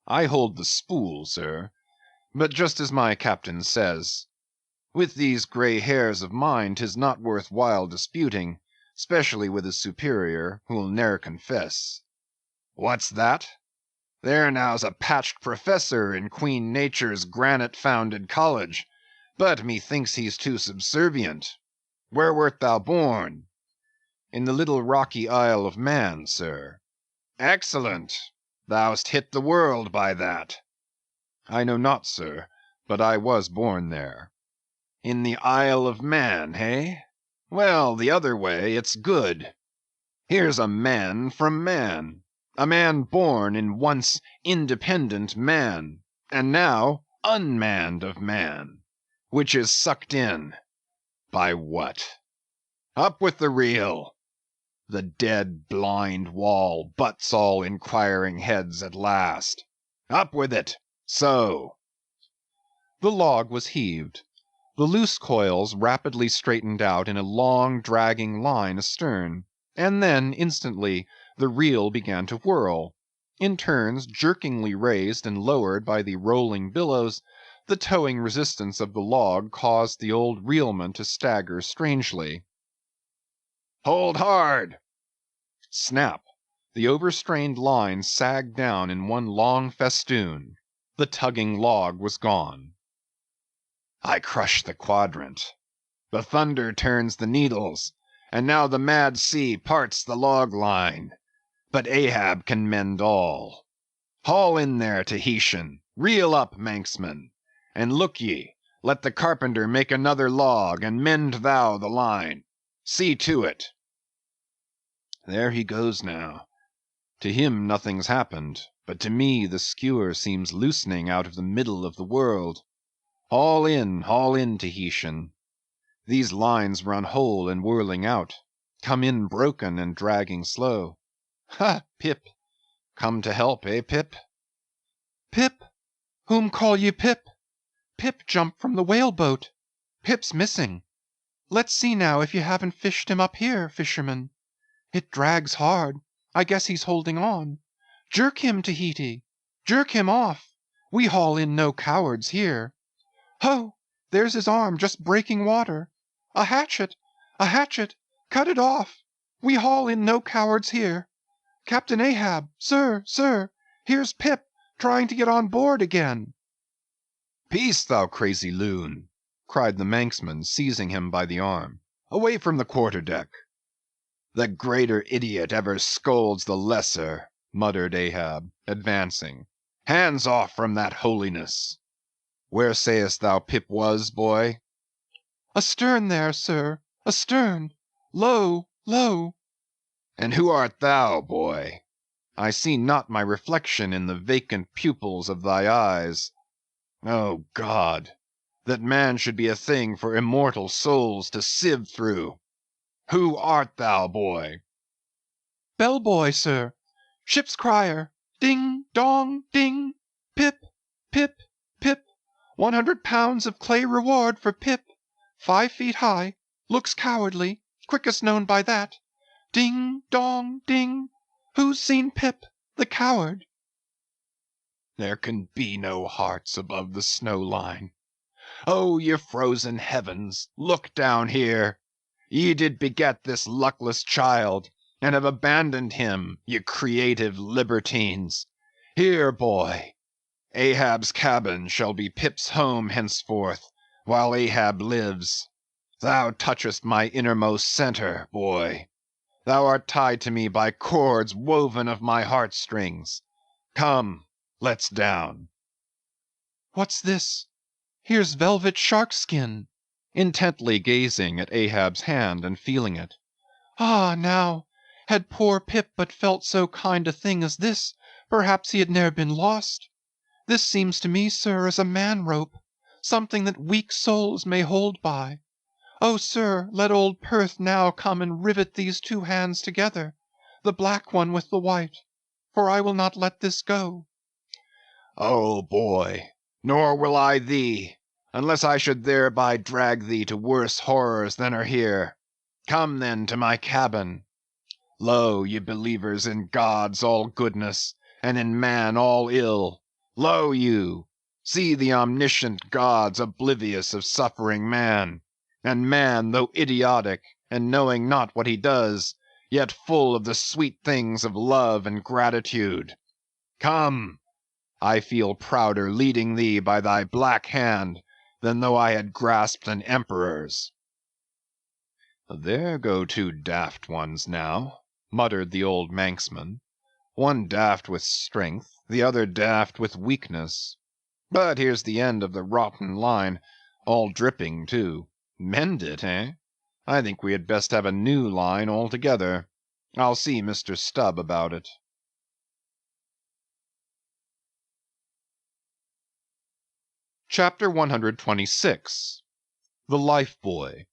"I hold the spool, sir. But just as my captain says, with these grey hairs of mine 'tis not worth while disputing, specially with a superior who'll ne'er confess." "What's that? There now's a patched professor in Queen Nature's granite-founded college, but methinks he's too subservient. Where wert thou born?" "In the little rocky Isle of Man, sir." "Excellent. Thou'st hit the world by that." "I know not, sir, but I was born there." "In the Isle of Man, hey? Well, the other way, it's good. Here's a man from Man. A man born in once independent Man, and now unmanned of Man, which is sucked in. By what? Up with the reel! The dead blind wall butts all inquiring heads at last. Up with it! So!" The log was heaved. The loose coils rapidly straightened out in a long, dragging line astern, and then, instantly, the reel began to whirl. In turns, jerkingly raised and lowered by the rolling billows, the towing resistance of the log caused the old reelman to stagger strangely. "Hold hard!" Snap! The overstrained line sagged down in one long festoon. The tugging log was gone. "I crush the quadrant. The thunder turns the needles, and now the mad sea parts the log line. But Ahab can mend all. Haul in there, Tahitian; reel up, Manxman; and look ye, let the carpenter make another log, and mend thou the line. See to it." There he goes now. To him nothing's happened, but to me the skewer seems loosening out of the middle of the world. Haul in, Tahitian. These lines run whole and whirling out, come in broken and dragging slow. Ha, Pip! Come to help, eh, Pip? Pip? Whom call ye Pip? Pip jumped from the whale-boat. Pip's missing. Let's see now if you haven't fished him up here, fisherman. It drags hard. I guess he's holding on. Jerk him, Tahiti. Jerk him off. We haul in no cowards here. Ho! There's his arm just breaking water. A hatchet! A hatchet! Cut it off. We haul in no cowards here. Captain Ahab, sir, here's Pip, trying to get on board again." "Peace, thou crazy loon!" cried the Manxman, seizing him by the arm. "Away from the quarter-deck." "The greater idiot ever scolds the lesser," muttered Ahab, advancing. "Hands off from that holiness. Where sayest thou Pip was, boy?" "Astern there, sir, astern. Low, low." "And who art thou, boy?" "I see not my reflection in the vacant pupils of thy eyes." "O God, that man should be a thing for immortal souls to sieve through! Who art thou, boy?" "Bell boy, sir. Ship's crier. Ding, dong, ding. Pip, Pip, Pip. 100 pounds of clay reward for Pip. 5 feet high. Looks cowardly. Quickest known by that. Ding, dong, ding. Who's seen Pip, the coward? There can be no hearts above the snow line. Oh, ye frozen heavens, look down here. Ye did beget this luckless child, and have abandoned him, ye creative libertines. Here, boy, Ahab's cabin shall be Pip's home henceforth, while Ahab lives. Thou touchest my innermost centre, boy. Thou art tied to me by cords woven of my heartstrings. Come, let's down. What's this? Here's velvet shark skin. Intently gazing at Ahab's hand and feeling it. Ah, now, had poor Pip but felt so kind a thing as this, perhaps he had ne'er been lost. This seems to me, sir, as a man-rope, something that weak souls may hold by. Oh, sir, let old Perth now come and rivet these 2 hands together, the black one with the white, for I will not let this go. Oh, boy, nor will I thee, unless I should thereby drag thee to worse horrors than are here. Come then to my cabin. Lo, ye believers in God's all goodness, and in man all ill. Lo you, see the omniscient gods oblivious of suffering man, and man, though idiotic, and knowing not what he does, yet full of the sweet things of love and gratitude. Come, I feel prouder leading thee by thy black hand, than though I had grasped an emperor's. There go 2 daft ones now, muttered the old Manxman. One daft with strength, the other daft with weakness. But here's the end of the rotten line, all dripping too. Mend it, eh? I think we had best have a new line altogether. I'll see Mr. Stubb about it. Chapter 126. The Life Buoy.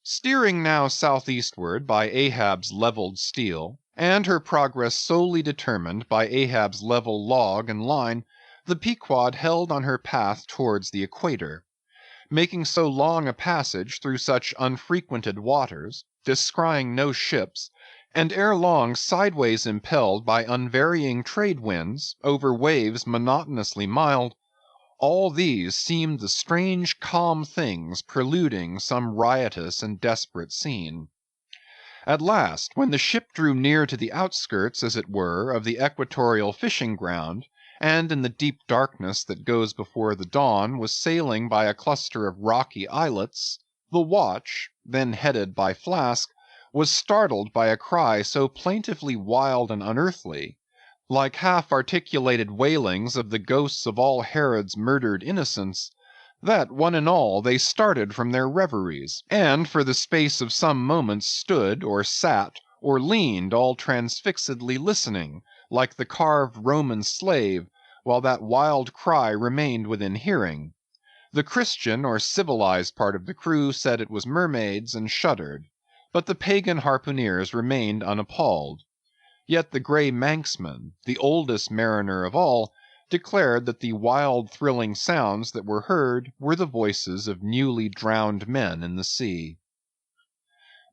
Steering now southeastward by Ahab's leveled steel, and her progress solely determined by Ahab's level log and line, the Pequod held on her path towards the equator. Making so long a passage through such unfrequented waters, descrying no ships, and ere long sideways impelled by unvarying trade winds, over waves monotonously mild, all these seemed the strange calm things preluding some riotous and desperate scene. At last, when the ship drew near to the outskirts, as it were, of the equatorial fishing ground, and in the deep darkness that goes before the dawn was sailing by a cluster of rocky islets, the watch, then headed by Flask, was startled by a cry so plaintively wild and unearthly, like half-articulated wailings of the ghosts of all Herod's murdered innocents, that one and all they started from their reveries, and for the space of some moments stood, or sat, or leaned all transfixedly listening, like the carved Roman slave, while that wild cry remained within hearing. The Christian or civilized part of the crew said it was mermaids, and shuddered, but the pagan harpooneers remained unappalled. Yet the grey Manxman, the oldest mariner of all, declared that the wild thrilling sounds that were heard were the voices of newly drowned men in the sea.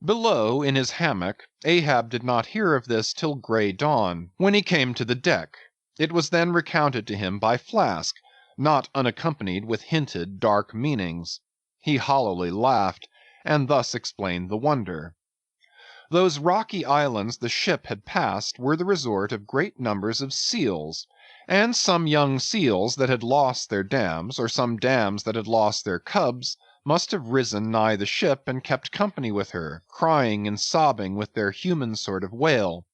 Below, in his hammock, Ahab did not hear of this till grey dawn, when he came to the deck. It was then recounted to him by Flask, not unaccompanied with hinted dark meanings. He hollowly laughed, and thus explained the wonder. Those rocky islands the ship had passed were the resort of great numbers of seals, and some young seals that had lost their dams, or some dams that had lost their cubs, must have risen nigh the ship and kept company with her, crying and sobbing with their human sort of wail.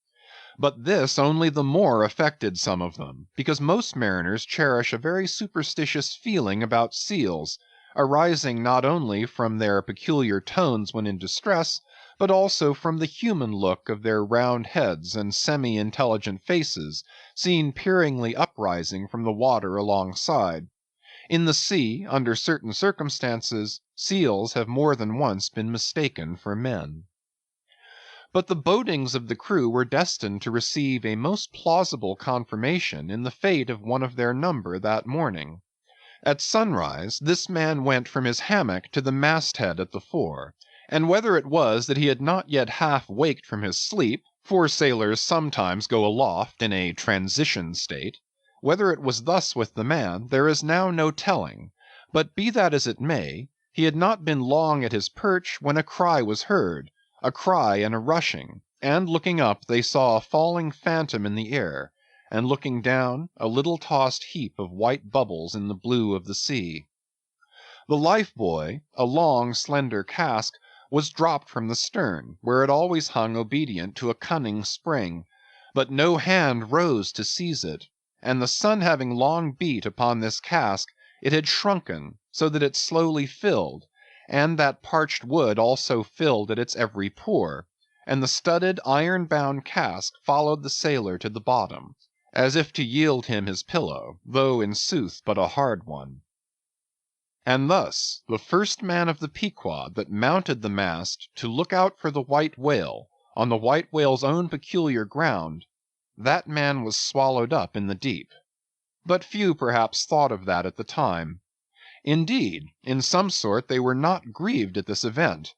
But this only the more affected some of them, because most mariners cherish a very superstitious feeling about seals, arising not only from their peculiar tones when in distress, but also from the human look of their round heads and semi-intelligent faces, seen peeringly uprising from the water alongside. In the sea, under certain circumstances, seals have more than once been mistaken for men. But the bodings of the crew were destined to receive a most plausible confirmation in the fate of one of their number that morning. At sunrise, this man went from his hammock to the masthead at the fore, and whether it was that he had not yet half waked from his sleep, for sailors sometimes go aloft in a transition state, whether it was thus with the man, there is now no telling, but be that as it may, he had not been long at his perch when a cry was heard, a cry and a rushing, and looking up they saw a falling phantom in the air, and looking down, a little tossed heap of white bubbles in the blue of the sea. The life buoy, a long slender cask, was dropped from the stern, where it always hung obedient to a cunning spring, but no hand rose to seize it, and the sun having long beat upon this cask, it had shrunken, so that it slowly filled, and that parched wood also filled at its every pore, and the studded iron-bound cask followed the sailor to the bottom, as if to yield him his pillow, though in sooth but a hard one. And thus the first man of the Pequod that mounted the mast to look out for the white whale, on the white whale's own peculiar ground, that man was swallowed up in the deep. But few perhaps thought of that at the time. Indeed, in some sort they were not grieved at this event,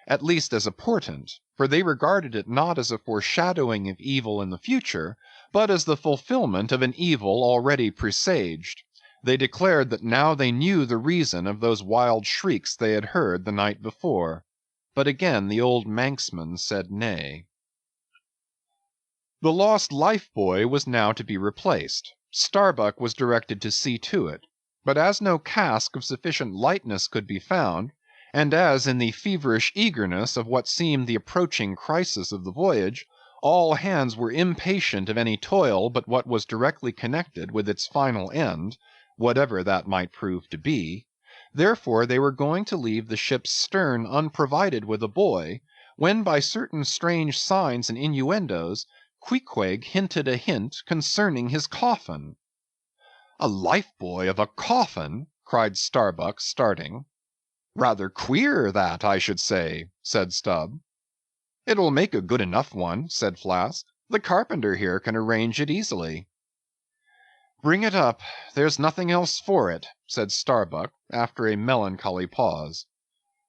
at least as a portent, for they regarded it not as a foreshadowing of evil in the future, but as the fulfillment of an evil already presaged. They declared that now they knew the reason of those wild shrieks they had heard the night before. But again the old Manxman said nay. The lost life buoy was now to be replaced. Starbuck was directed to see to it, but as no cask of sufficient lightness could be found, and as in the feverish eagerness of what seemed the approaching crisis of the voyage, all hands were impatient of any toil but what was directly connected with its final end, whatever that might prove to be, therefore they were going to leave the ship's stern unprovided with a buoy, when by certain strange signs and innuendoes, Queequeg hinted a hint concerning his coffin. "A life buoy of a coffin!" cried Starbuck, starting. "Rather queer, that, I should say," said Stubb. "It will make a good enough one," said Flask. "The carpenter here can arrange it easily." "Bring it up, there's nothing else for it," said Starbuck, after a melancholy pause.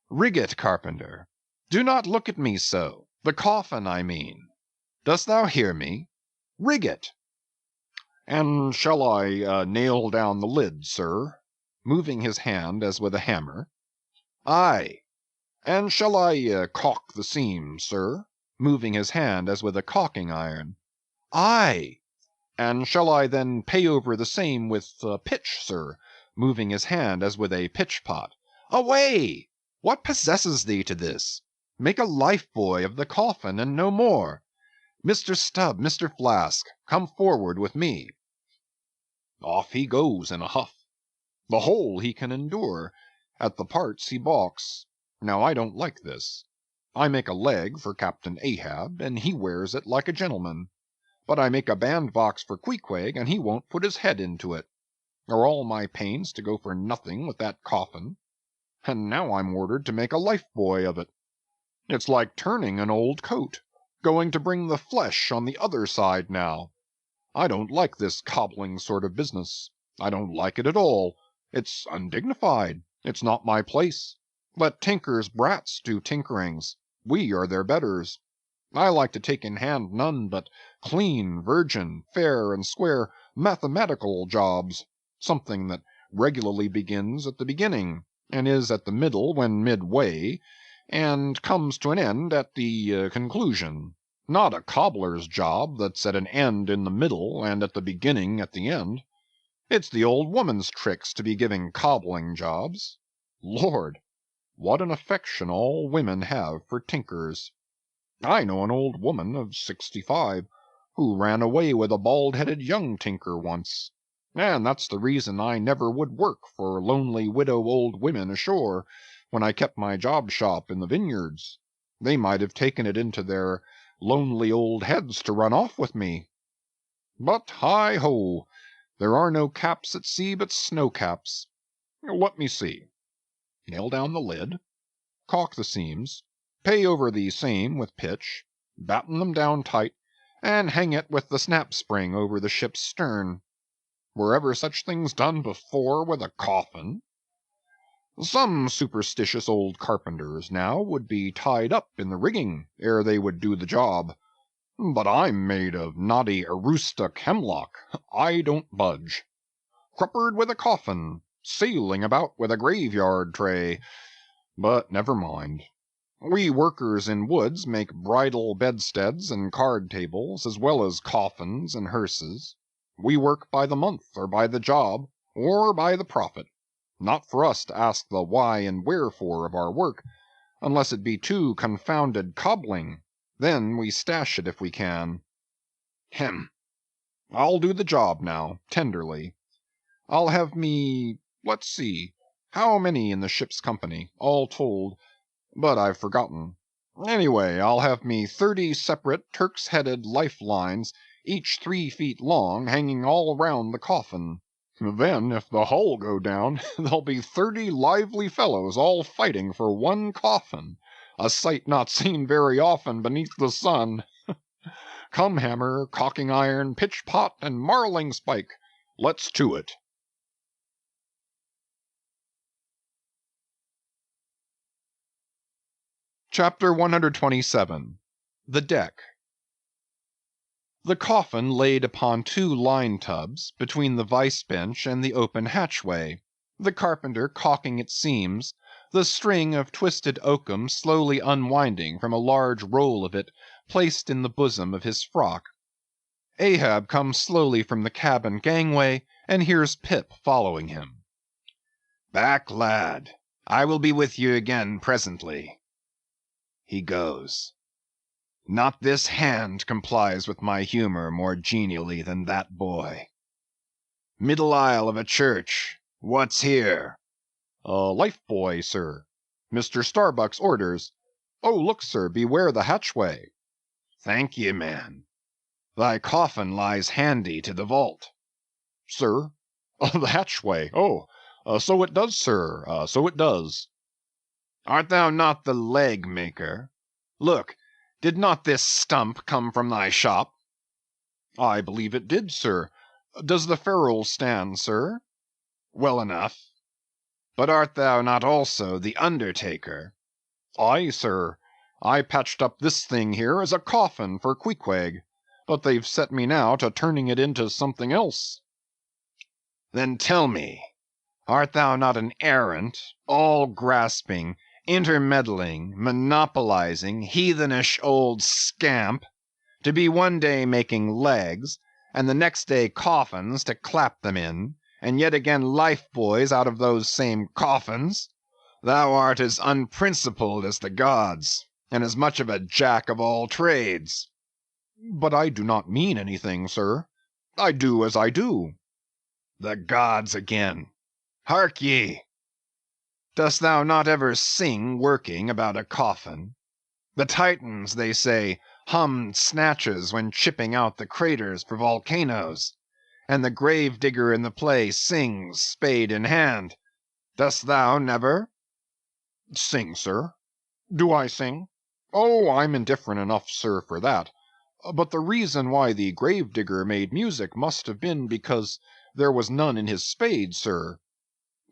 "Rig it, carpenter. Do not look at me so. The coffin, I mean. Dost thou hear me? Rig it." "And shall I nail down the lid, sir?" moving his hand as with a hammer. "Aye." "And shall I caulk the seams, sir?" moving his hand as with a caulking iron. "Aye." "And shall I then pay over the same with pitch, sir?" moving his hand as with a pitch-pot. "Away! What possesses thee to this? Make a life buoy of the coffin, and no more. Mr. Stubb, Mr. Flask, come forward with me." Off he goes in a huff. The whole he can endure, at the parts he balks. Now I don't like this. I make a leg for Captain Ahab, and he wears it like a gentleman. But I make a bandbox for Queequeg, and he won't put his head into it. Are all my pains to go for nothing with that coffin? And now I'm ordered to make a life buoy of it. It's like turning an old coat, going to bring the flesh on the other side now. I don't like this cobbling sort of business. I don't like it at all. It's undignified. It's not my place. Let tinkers' brats do tinkerings. We are their betters. I like to take in hand none but clean, virgin, fair and square mathematical jobs, something that regularly begins at the beginning, and is at the middle when midway, and comes to an end at the conclusion. Not a cobbler's job that's at an end in the middle, and at the beginning at the end. It's the old woman's tricks to be giving cobbling jobs. Lord, what an affection all women have for tinkers. I know an old woman of 65 who ran away with a bald-headed young tinker once, and that's the reason I never would work for lonely widow old women ashore when I kept my job shop in the vineyards. They might have taken it into their lonely old heads to run off with me. But hi-ho! There are no caps at sea but snow-caps. Let me see. Nail down the lid, caulk the seams, pay over the same with pitch, batten them down tight, and hang it with the snap-spring over the ship's stern. Were ever such things done before with a coffin? Some superstitious old carpenters, now, would be tied up in the rigging ere they would do the job. But I'm made of knotty Aroostook hemlock. I don't budge. Cruppered with a coffin, sailing about with a graveyard tray. But never mind. We workers in woods make bridal bedsteads and card tables, as well as coffins and hearses. We work by the month, or by the job, or by the profit. Not for us to ask the why and wherefore of our work, unless it be too confounded cobbling. Then we stash it if we can. Hem! I'll do the job now, tenderly. I'll have me, let's see, how many in the ship's company, all told, but I've forgotten. Anyway, I'll have me 30 separate Turk's-headed life-lines, each 3 feet long, hanging all round the coffin. Then, if the hull go down, there'll be 30 lively fellows all fighting for one coffin, a sight not seen very often beneath the sun. Come, hammer, caulking iron, pitch-pot, and marling-spike, let's to it. Chapter 127. The Deck. The coffin laid upon 2 line tubs, between the vice bench and the open hatchway, the carpenter caulking its seams, the string of twisted oakum slowly unwinding from a large roll of it placed in the bosom of his frock. Ahab comes slowly from the cabin gangway, and hears Pip following him. "Back, lad. I will be with you again presently." He goes. Not this hand complies with my humor more genially than that boy. Middle aisle of a church. What's here? Life boy, sir. Mr. Starbuck's orders. Oh, look, sir, beware the hatchway. Thank ye, man. Thy coffin lies handy to the vault. Sir? The hatchway. Oh, so it does, sir, so it does. Art thou not the leg maker? Look, did not this stump come from thy shop? I believe it did, sir. Does the ferrule stand, sir? Well enough. But art thou not also the undertaker? Aye, sir. I patched up this thing here as a coffin for Queequeg, but they've set me now to turning it into something else. Then tell me, art thou not an arrant, all-grasping, intermeddling, monopolizing, heathenish old scamp, to be one day making legs, and the next day coffins to clap them in, and yet again life-buoys out of those same coffins? Thou art as unprincipled as the gods, and as much of a jack of all trades. But I do not mean anything, sir. I do as I do. The gods again. Hark ye! Dost thou not ever sing working about a coffin? The Titans, they say, hummed snatches when chipping out the craters for volcanoes, and the grave digger in the play sings, spade in hand. Dost thou never? Sing, sir? Do I sing? Oh, I'm indifferent enough, sir, for that. But the reason why the grave digger made music must have been because there was none in his spade, sir.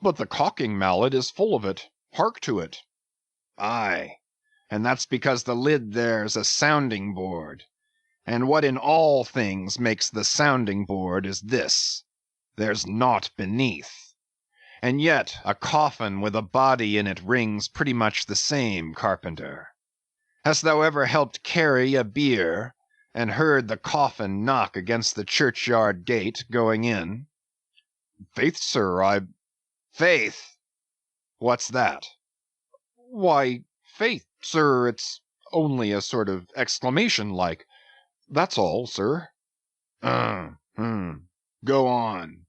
But the caulking mallet is full of it. Hark to it. Aye, and that's because the lid there's a sounding board. And what in all things makes the sounding board is this: there's naught beneath. And yet a coffin with a body in it rings pretty much the same, carpenter. Hast thou ever helped carry a bier, and heard the coffin knock against the churchyard gate going in? Faith, sir, Faith! What's that? Why, faith, sir, it's only a sort of exclamation like. That's all, sir. Go on.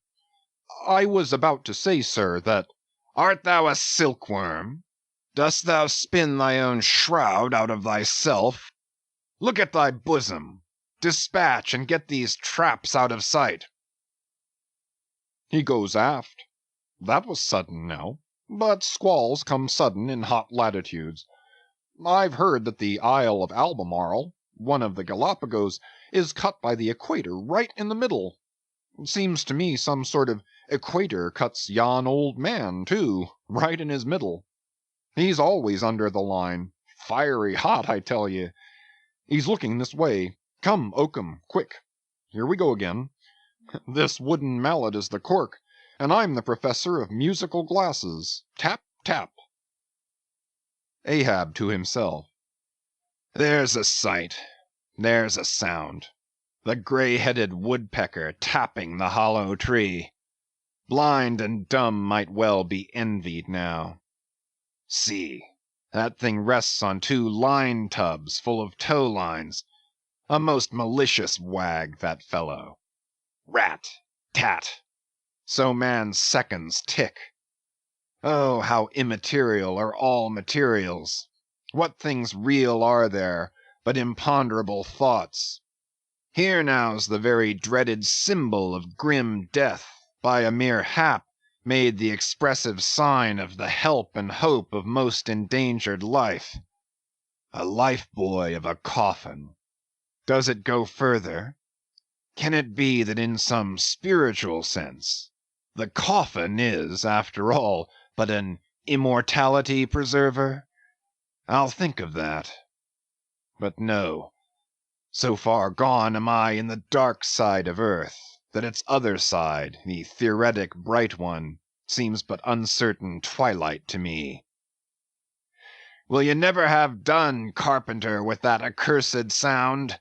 I was about to say, sir, that... Art thou a silkworm? Dost thou spin thy own shroud out of thyself? Look at thy bosom. Dispatch, and get these traps out of sight. He goes aft. That was sudden, now. But squalls come sudden in hot latitudes. I've heard that the Isle of Albemarle, one of the Galapagos, is cut by the equator right in the middle. Seems to me some sort of equator cuts yon old man, too, right in his middle. He's always under the line. Fiery hot, I tell ye. He's looking this way. Come, Oakum, quick. Here we go again. This wooden mallet is the cork, and I'm the professor of musical glasses. Tap, tap. Ahab to himself. There's a sight. There's a sound. The gray-headed woodpecker tapping the hollow tree. Blind and dumb might well be envied now. See, that thing rests on 2 line tubs full of tow lines. A most malicious wag, that fellow. Rat, tat. So man's seconds tick. Oh, how immaterial are all materials. What things real are there but imponderable thoughts? Here now's the very dreaded symbol of grim death, by a mere hap made the expressive sign of the help and hope of most endangered life. A life-buoy of a coffin. Does it go further? Can it be that in some spiritual sense, the coffin is, after all, but an immortality preserver? I'll think of that. But no. So far gone am I in the dark side of earth, that its other side, the theoretic bright one, seems but uncertain twilight to me. Will ye never have done, carpenter, with that accursed sound?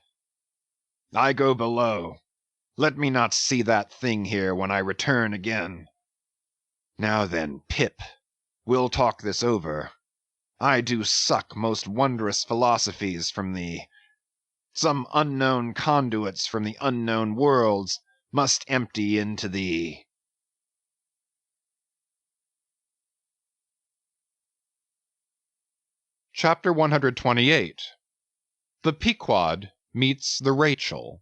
I go below. Let me not see that thing here when I return again. Now then, Pip, we'll talk this over. I do suck most wondrous philosophies from thee. Some unknown conduits from the unknown worlds must empty into thee. Chapter 128. The Pequod meets the Rachel.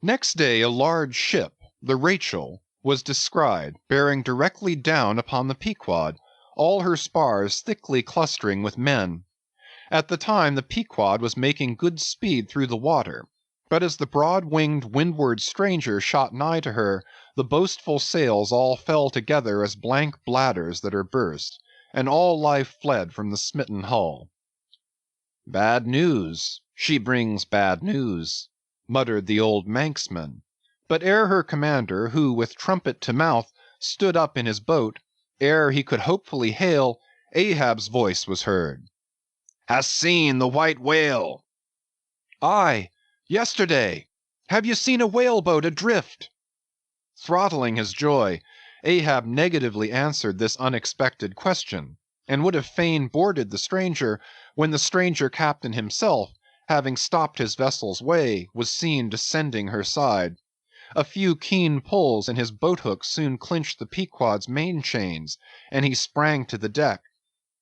Next day a large ship, the Rachel, was descried, bearing directly down upon the Pequod, all her spars thickly clustering with men. At the time the Pequod was making good speed through the water, but as the broad-winged windward stranger shot nigh to her, the boastful sails all fell together as blank bladders that are burst, and all life fled from the smitten hull. "Bad news, she brings bad news," muttered the old Manxman. But ere her commander, who with trumpet to mouth stood up in his boat, ere he could hopefully hail, Ahab's voice was heard. Hast seen the white whale? "Aye, yesterday. Have you seen a whaleboat adrift?" Throttling his joy, Ahab negatively answered this unexpected question, and would have fain boarded the stranger, when the stranger captain himself, having stopped his vessel's way, was seen descending her side. A few keen pulls and his boat-hook soon clinched the Pequod's main chains, and he sprang to the deck.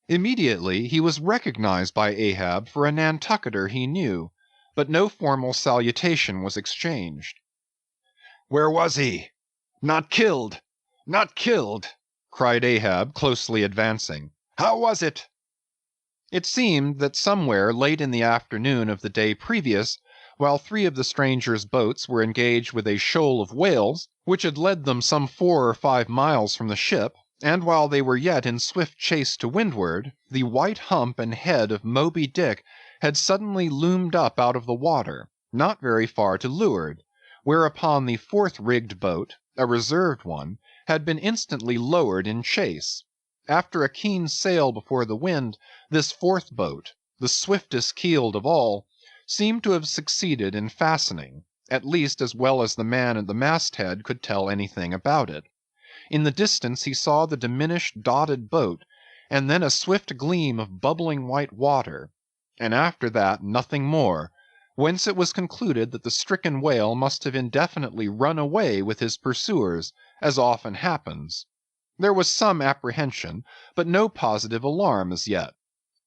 Immediately he was recognized by Ahab for a Nantucketer he knew, but no formal salutation was exchanged. Where was he? Not killed! Not killed! cried Ahab, closely advancing. How was it? It seemed that somewhere late in the afternoon of the day previous, while 3 of the stranger's boats were engaged with a shoal of whales, which had led them some 4 or 5 miles from the ship, and while they were yet in swift chase to windward, the white hump and head of Moby Dick had suddenly loomed up out of the water, not very far to leeward, whereupon the 4th rigged boat, a reserved one, had been instantly lowered in chase. After a keen sail before the wind, this 4th boat, the swiftest keeled of all, seemed to have succeeded in fastening, at least as well as the man at the masthead could tell anything about it. In the distance he saw the diminished dotted boat, and then a swift gleam of bubbling white water, and after that nothing more, whence it was concluded that the stricken whale must have indefinitely run away with his pursuers, as often happens. There was some apprehension, but no positive alarm as yet.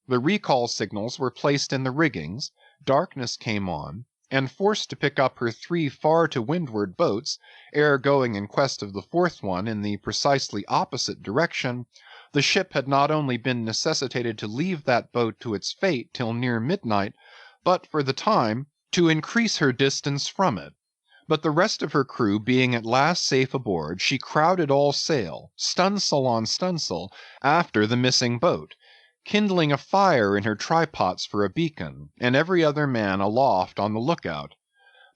The recall signals were placed in the riggings, darkness came on, and forced to pick up her 3 far to windward boats, ere going in quest of the 4th one in the precisely opposite direction, the ship had not only been necessitated to leave that boat to its fate till near midnight, but for the time to increase her distance from it. But the rest of her crew being at last safe aboard, she crowded all sail, stunsail on stunsail, after the missing boat, kindling a fire in her trypots for a beacon, and every other man aloft on the lookout.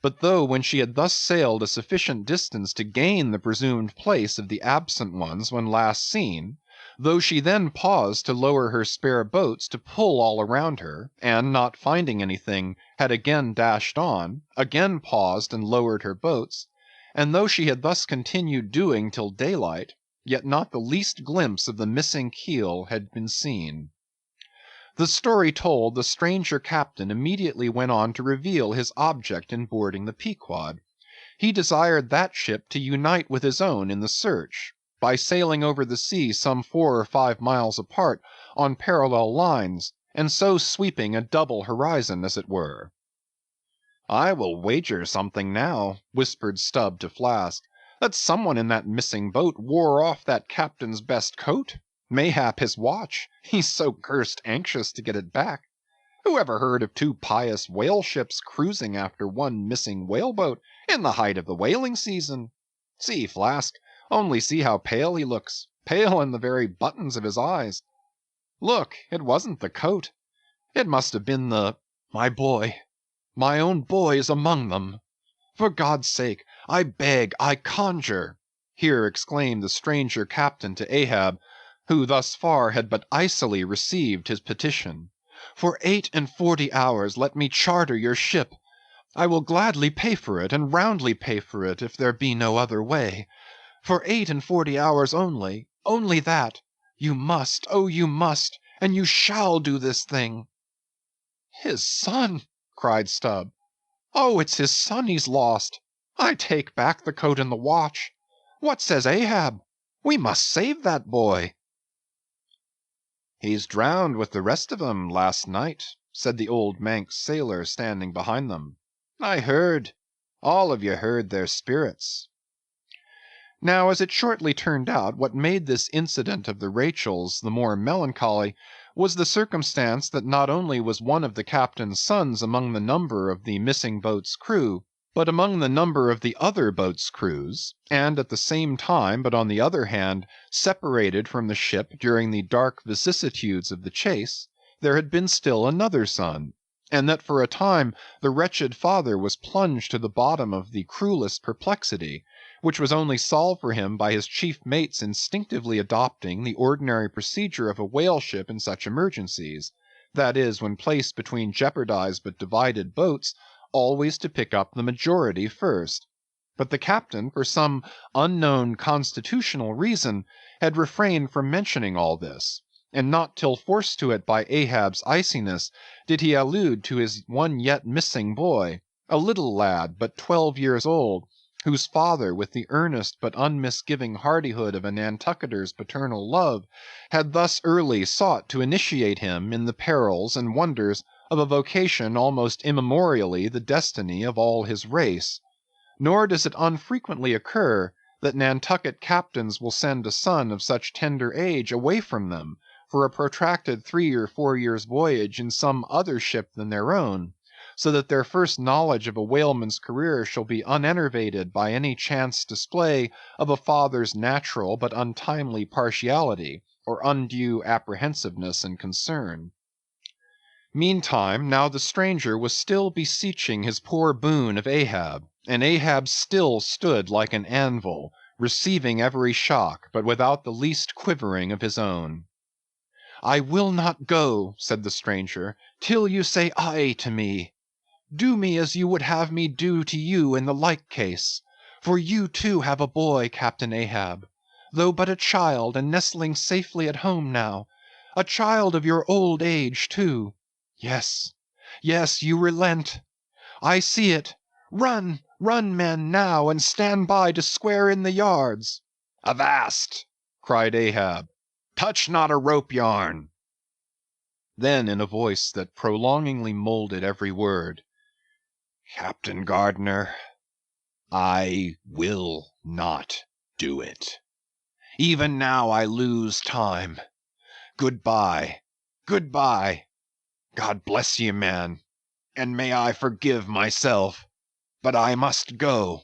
But though when she had thus sailed a sufficient distance to gain the presumed place of the absent ones when last seen, though she then paused to lower her spare boats to pull all around her, and not finding anything, had again dashed on, again paused and lowered her boats, and though she had thus continued doing till daylight, yet not the least glimpse of the missing keel had been seen. The story told, the stranger captain immediately went on to reveal his object in boarding the Pequod. He desired that ship to unite with his own in the search, by sailing over the sea some 4 or 5 miles apart on parallel lines, and so sweeping a double horizon, as it were. "I will wager something now," whispered Stubb to Flask, "that someone in that missing boat wore off that captain's best coat. Mayhap his watch, he's so cursed anxious to get it back. Who ever heard of 2 pious whale ships cruising after one missing whale boat in the height of the whaling season? See, Flask, only see how pale he looks, pale in the very buttons of his eyes. Look, it wasn't the coat. It must have been my boy. My own boy is among them. For God's sake, I beg, I conjure," here exclaimed the stranger captain to Ahab, who thus far had but icily received his petition, "for 48 hours let me charter your ship. I will gladly pay for it, and roundly pay for it, if there be no other way. For 48 hours only that, you must, oh you must, and you shall do this thing." "His son!" cried Stubb. "Oh, it's his son he's lost. I take back the coat and the watch. What says Ahab? We must save that boy." "He's drowned with the rest of 'em last night," said the old Manx sailor standing behind them. "I heard. All of you heard their spirits." Now, as it shortly turned out, what made this incident of the Rachels the more melancholy was the circumstance that not only was one of the captain's sons among the number of the missing boat's crew, but among the number of the other boat's crews, and at the same time, but on the other hand, separated from the ship during the dark vicissitudes of the chase, there had been still another son, and that for a time the wretched father was plunged to the bottom of the cruelest perplexity, which was only solved for him by his chief mate's instinctively adopting the ordinary procedure of a whale ship in such emergencies; that is, when placed between jeopardized but divided boats, always to pick up the majority first. But the captain, for some unknown constitutional reason, had refrained from mentioning all this, and not till forced to it by Ahab's iciness did he allude to his one yet missing boy, a little lad but 12 years old, whose father, with the earnest but unmisgiving hardihood of a Nantucketer's paternal love, had thus early sought to initiate him in the perils and wonders of a vocation almost immemorially the destiny of all his race. Nor does it unfrequently occur that Nantucket captains will send a son of such tender age away from them for a protracted 3 or 4 years' voyage in some other ship than their own, so that their first knowledge of a whaleman's career shall be unenervated by any chance display of a father's natural but untimely partiality, or undue apprehensiveness and concern. Meantime, now the stranger was still beseeching his poor boon of Ahab, and Ahab still stood like an anvil, receiving every shock, but without the least quivering of his own. "I will not go," said the stranger, "till you say aye to me. Do me as you would have me do to you in the like case; for you too have a boy, Captain Ahab, though but a child and nestling safely at home now, a child of your old age too. Yes, yes, you relent. I see it. Run, run, men, now, and stand by to square in the yards." "Avast!" cried Ahab. "Touch not a rope yarn." Then in a voice that prolongingly molded every word, "Captain Gardner, I will not do it. Even now I lose time. Good-bye, good-bye. God bless ye, man, and may I forgive myself." but I must go.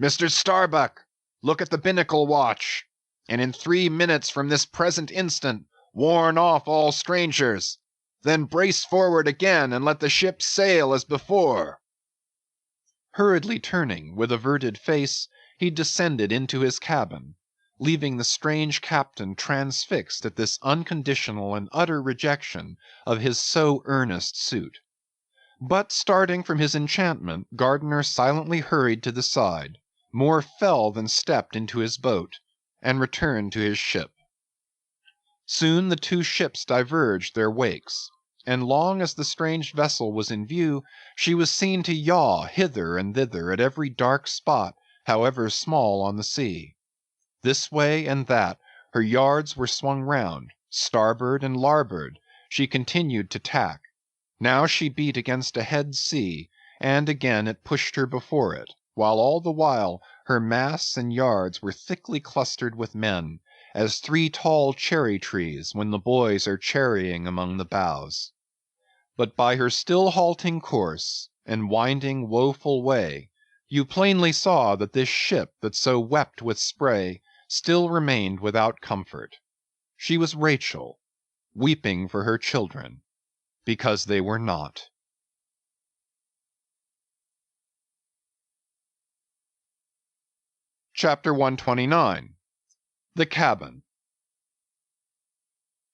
Mr. Starbuck, look at the binnacle watch, and in 3 minutes from this present instant warn off all strangers. Then brace forward again, and let the ship sail as before." Hurriedly turning, with averted face, he descended into his cabin, leaving the strange captain transfixed at this unconditional and utter rejection of his so earnest suit. But starting from his enchantment, Gardiner silently hurried to the side, more fell than stepped into his boat, and returned to his ship. Soon the two ships diverged their wakes, and long as the strange vessel was in view, she was seen to yaw hither and thither at every dark spot, however small on the sea. This way and that her yards were swung round, starboard and larboard she continued to tack. Now she beat against a head sea, and again it pushed her before it, while all the while her masts and yards were thickly clustered with men, as 3 tall cherry trees when the boys are cherrying among the boughs. But by her still halting course, and winding woeful way, you plainly saw that this ship that so wept with spray still remained without comfort. She was Rachel, weeping for her children, because they were not. Chapter 129. The Cabin.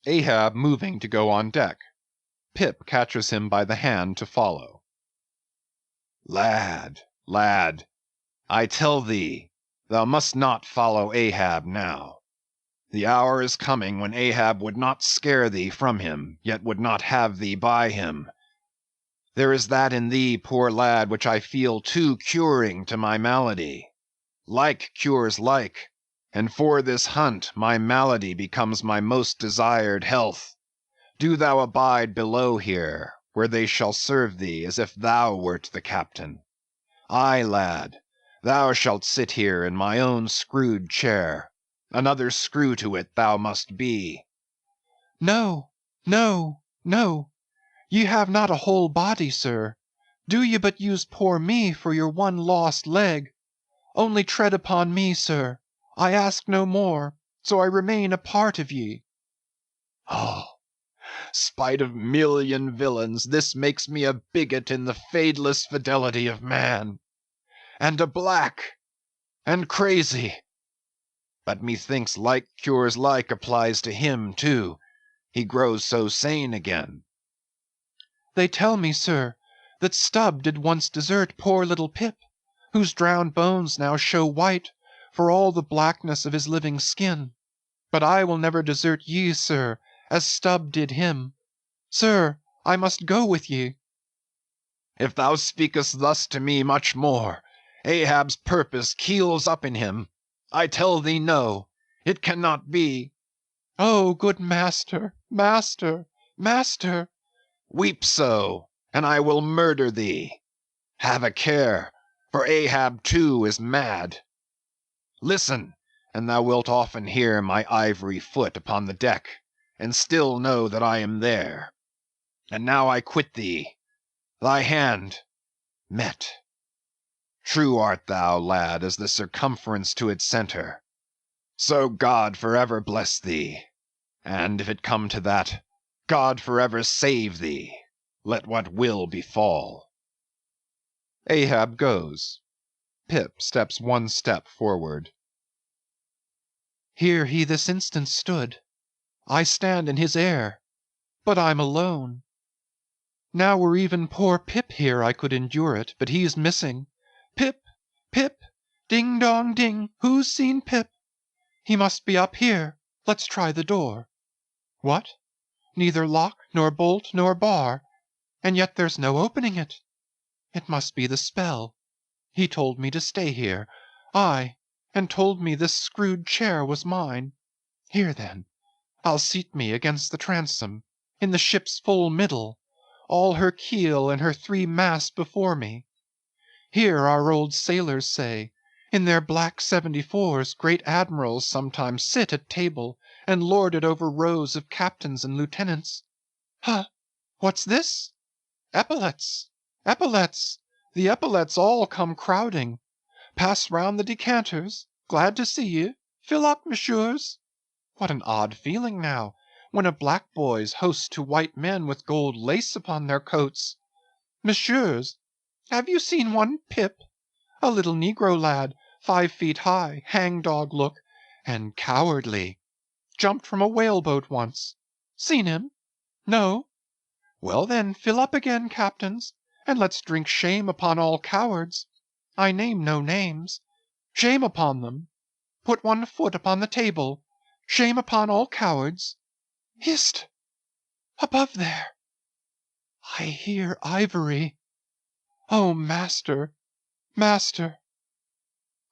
Ahab moving to go on deck. Pip catches him by the hand to follow. "Lad, lad, I tell thee, thou must not follow Ahab now. The hour is coming when Ahab would not scare thee from him, yet would not have thee by him. There is that in thee, poor lad, which I feel too curing to my malady. Like cures like, and for this hunt my malady becomes my most desired health. Do thou abide below here, where they shall serve thee as if thou wert the captain. Aye, lad, thou shalt sit here in my own screwed chair. Another screw to it thou must be." "No, no, no. Ye have not a whole body, sir. Do ye but use poor me for your one lost leg. Only tread upon me, sir. I ask no more, so I remain a part of ye." "Oh, spite of million villains, this makes me a bigot in the fadeless fidelity of man. And a black, and crazy. But methinks like cures like applies to him too. He grows so sane again." "They tell me, sir, that Stubb did once desert poor little Pip, whose drowned bones now show white for all the blackness of his living skin. But I will never desert ye, sir, as Stubb did him. Sir, I must go with ye." "If thou speakest thus to me much more, Ahab's purpose keels up in him. I tell thee no, it cannot be." "Oh, good master, master, master!" "Weep so, and I will murder thee. Have a care, for Ahab too is mad. Listen, and thou wilt often hear my ivory foot upon the deck, and still know that I am there. And now I quit thee. Thy hand met. True art thou, lad, as the circumference to its centre. So God forever bless thee, and if it come to that, God forever save thee, let what will befall." Ahab goes. Pip steps 1 step forward. "Here he this instant stood. I stand in his air, but I'm alone. Now were even poor Pip here I could endure it, but he's missing. Pip, Pip, ding dong ding, who's seen Pip? He must be up here. Let's try the door. What? Neither lock, nor bolt, nor bar, and yet there's no opening it. It must be the spell. He told me to stay here, aye, and told me this screwed chair was mine. Here then, I'll seat me against the transom, in the ship's full middle, all her keel and her 3 masts before me. Here our old sailors say, in their black 74s great admirals sometimes sit at table and lord it over rows of captains and lieutenants. Huh! What's this? Epaulets! Epaulets! The epaulets all come crowding. Pass round the decanters. Glad to see ye. Fill up, messieurs. What an odd feeling now, when a black boy's host to white men with gold lace upon their coats. Messieurs, have you seen one Pip? A little negro lad, 5 feet high, hang-dog look, and cowardly. Jumped from a whale-boat once. Seen him? No? Well then, fill up again, captains, and let's drink shame upon all cowards. I name no names. Shame upon them. Put one foot upon the table. Shame upon all cowards. Hist! Above there! I hear ivory. Oh, master, master,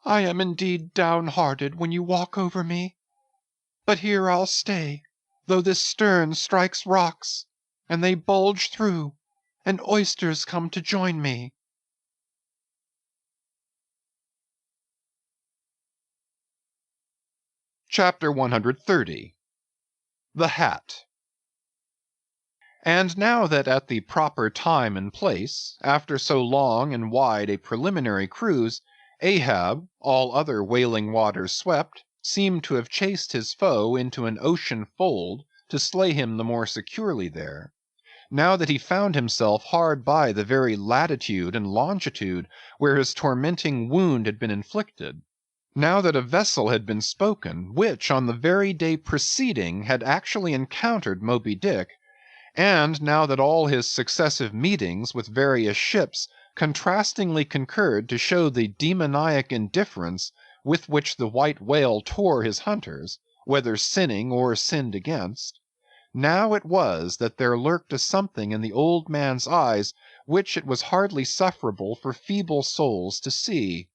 I am indeed downhearted when you walk over me. But here I'll stay, though this stern strikes rocks, and they bulge through, and oysters come to join me. Chapter 130 The Hat. And now that at the proper time and place, after so long and wide a preliminary cruise, Ahab, all other wailing waters swept, seemed to have chased his foe into an ocean fold to slay him the more securely there; now that he found himself hard by the very latitude and longitude where his tormenting wound had been inflicted; now that a vessel had been spoken, which on the very day preceding had actually encountered Moby Dick; and now that all his successive meetings with various ships contrastingly concurred to show the demoniac indifference with which the white whale tore his hunters, whether sinning or sinned against; now it was that there lurked a something in the old man's eyes which it was hardly sufferable for feeble souls to see.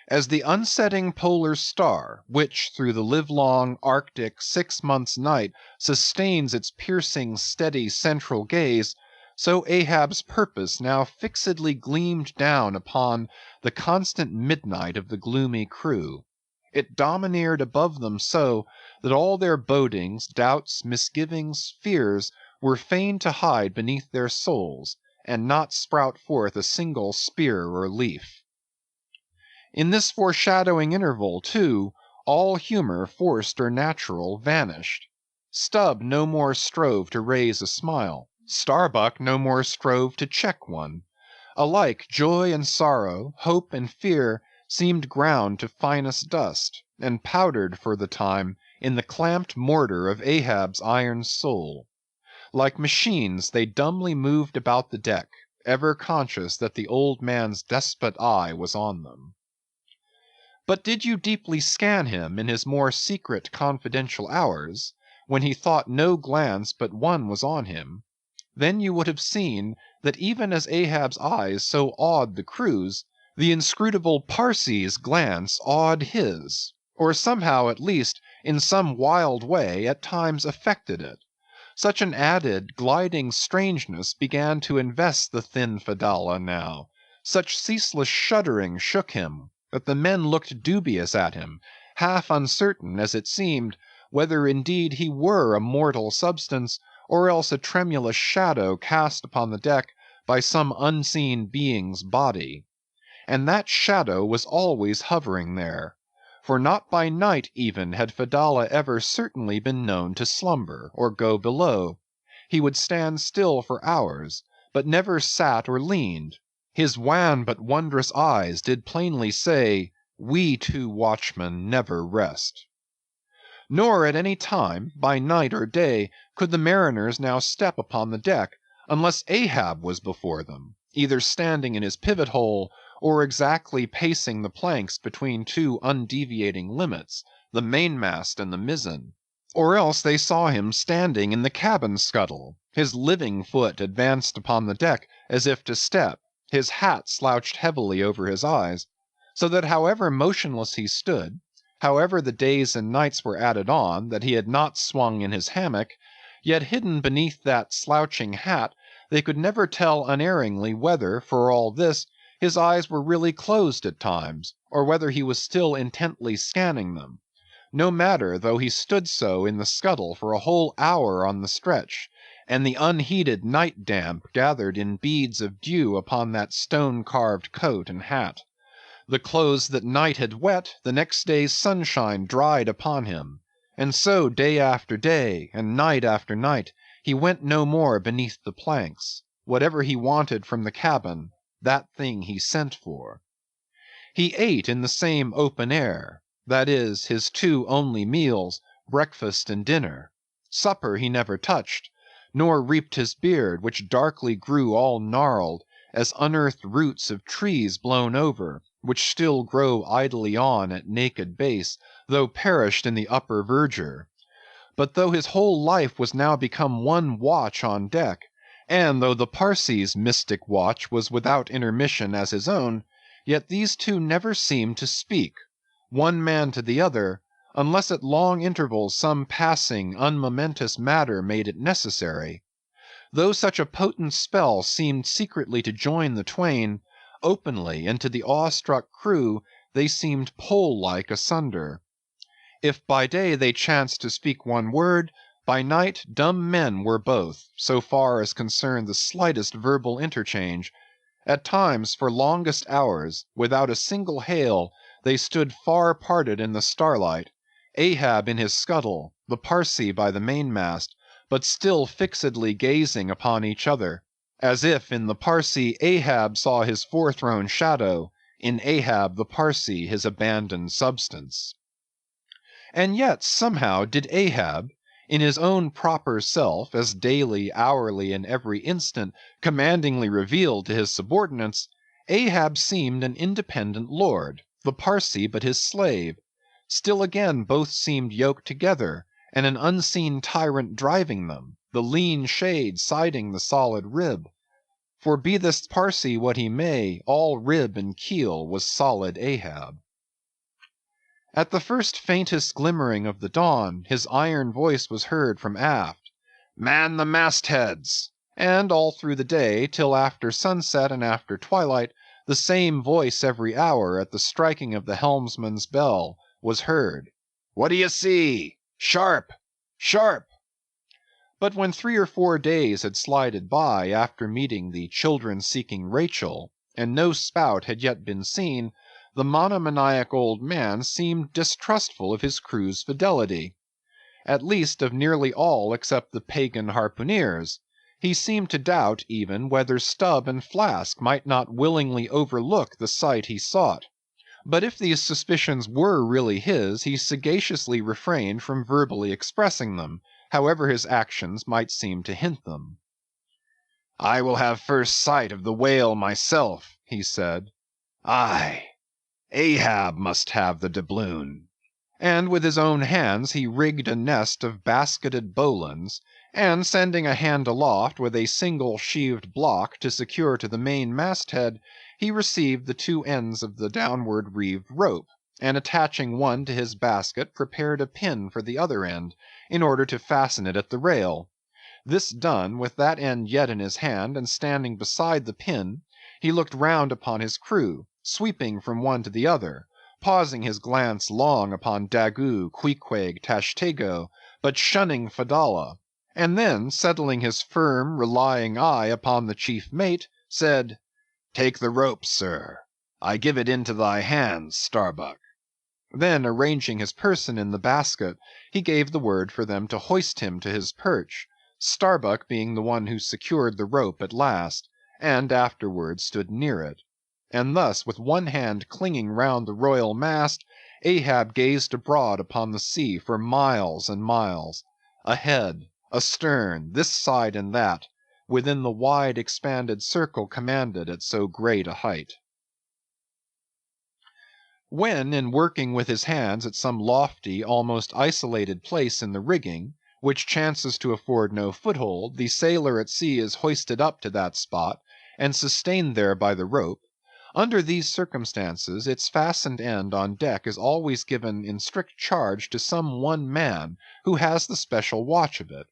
As the unsetting polar star, which through the livelong Arctic 6 months' night sustains its piercing, steady, central gaze, so Ahab's purpose now fixedly gleamed down upon the constant midnight of the gloomy crew. It domineered above them so, that all their bodings, doubts, misgivings, fears, were fain to hide beneath their souls, and not sprout forth a single spear or leaf. In this foreshadowing interval, too, all humor, forced or natural, vanished. Stubb no more strove to raise a smile; Starbuck no more strove to check one. Alike joy and sorrow, hope and fear, seemed ground to finest dust, and powdered for the time in the clamped mortar of Ahab's iron soul. Like machines they dumbly moved about the deck, ever conscious that the old man's despot eye was on them. But did you deeply scan him in his more secret confidential hours, when he thought no glance but one was on him, then you would have seen that even as Ahab's eyes so awed the crew's, the inscrutable Parsee's glance awed his, or somehow at least in some wild way at times affected it. Such an added, gliding strangeness began to invest the thin Fedallah now, such ceaseless shuddering shook him, that the men looked dubious at him, half uncertain, as it seemed, whether indeed he were a mortal substance, or else a tremulous shadow cast upon the deck by some unseen being's body. And that shadow was always hovering there; for not by night even had Fedallah ever certainly been known to slumber, or go below. He would stand still for hours, but never sat or leaned. His wan but wondrous eyes did plainly say, "We two watchmen never rest." Nor at any time, by night or day, could the mariners now step upon the deck, unless Ahab was before them, either standing in his pivot hole, or exactly pacing the planks between two undeviating limits, the mainmast and the mizzen; or else they saw him standing in the cabin scuttle, his living foot advanced upon the deck as if to step, his hat slouched heavily over his eyes; so that however motionless he stood, however the days and nights were added on that he had not swung in his hammock, yet hidden beneath that slouching hat, they could never tell unerringly whether, for all this, his eyes were really closed at times, or whether he was still intently scanning them. No matter though he stood so in the scuttle for a whole hour on the stretch, and the unheeded night damp gathered in beads of dew upon that stone-carved coat and hat. The clothes that night had wet, the next day's sunshine dried upon him. And so day after day, and night after night, he went no more beneath the planks. Whatever he wanted from the cabin, that thing he sent for. He ate in the same open air, that is, his two only meals, breakfast and dinner. Supper he never touched, nor reaped his beard, which darkly grew all gnarled, as unearthed roots of trees blown over, which still grow idly on at naked base, though perished in the upper verdure. But though his whole life was now become one watch on deck, and though the Parsee's mystic watch was without intermission as his own, yet these two never seemed to speak, one man to the other, unless at long intervals some passing, unmomentous matter made it necessary. Though such a potent spell seemed secretly to join the twain, openly, and to the awe-struck crew, they seemed pole-like asunder. If by day they chanced to speak one word, by night dumb men were both, so far as concerned the slightest verbal interchange. At times, for longest hours, without a single hail, they stood far parted in the starlight, Ahab in his scuttle, the Parsee by the mainmast, but still fixedly gazing upon each other, as if in the Parsee Ahab saw his forethrown shadow, in Ahab the Parsee his abandoned substance. And yet somehow did Ahab, in his own proper self, as daily, hourly, and every instant commandingly revealed to his subordinates, Ahab seemed an independent lord, the Parsee but his slave. Still again both seemed yoked together, and an unseen tyrant driving them, the lean shade siding the solid rib. For be this Parsee what he may, all rib and keel was solid Ahab. At the first faintest glimmering of the dawn, his iron voice was heard from aft, "Man the mastheads!" and all through the day, till after sunset and after twilight, the same voice every hour, at the striking of the helmsman's bell, was heard, "What d'ye see? Sharp! Sharp!" But when 3 or 4 days had slided by after meeting the children-seeking Rachel, and no spout had yet been seen, the monomaniac old man seemed distrustful of his crew's fidelity. At least of nearly all except the pagan harpooneers. He seemed to doubt, even, whether Stubb and Flask might not willingly overlook the sight he sought. But if these suspicions were really his, he sagaciously refrained from verbally expressing them, however his actions might seem to hint them. "I will have first sight of the whale myself," he said. "Aye, Ahab must have the doubloon." And with his own hands he rigged a nest of basketed bowlines, and sending a hand aloft with a single sheaved block to secure to the main masthead, he received the 2 ends of the downward reeved rope, and attaching one to his basket, prepared a pin for the other end, in order to fasten it at the rail. This done, with that end yet in his hand, and standing beside the pin, he looked round upon his crew, sweeping from one to the other, pausing his glance long upon Daggoo, Queequeg, Tashtego, but shunning Fedallah, and then settling his firm, relying eye upon the chief mate, said, "Take the rope, sir. I give it into thy hands, Starbuck." Then arranging his person in the basket, he gave the word for them to hoist him to his perch, Starbuck being the one who secured the rope at last, and afterwards stood near it. And thus, with one hand clinging round the royal mast, Ahab gazed abroad upon the sea for miles and miles, ahead, astern, this side and that, within the wide expanded circle commanded at so great a height. When, in working with his hands at some lofty, almost isolated place in the rigging, which chances to afford no foothold, the sailor at sea is hoisted up to that spot, and sustained there by the rope, under these circumstances, its fastened end on deck is always given in strict charge to some one man who has the special watch of it.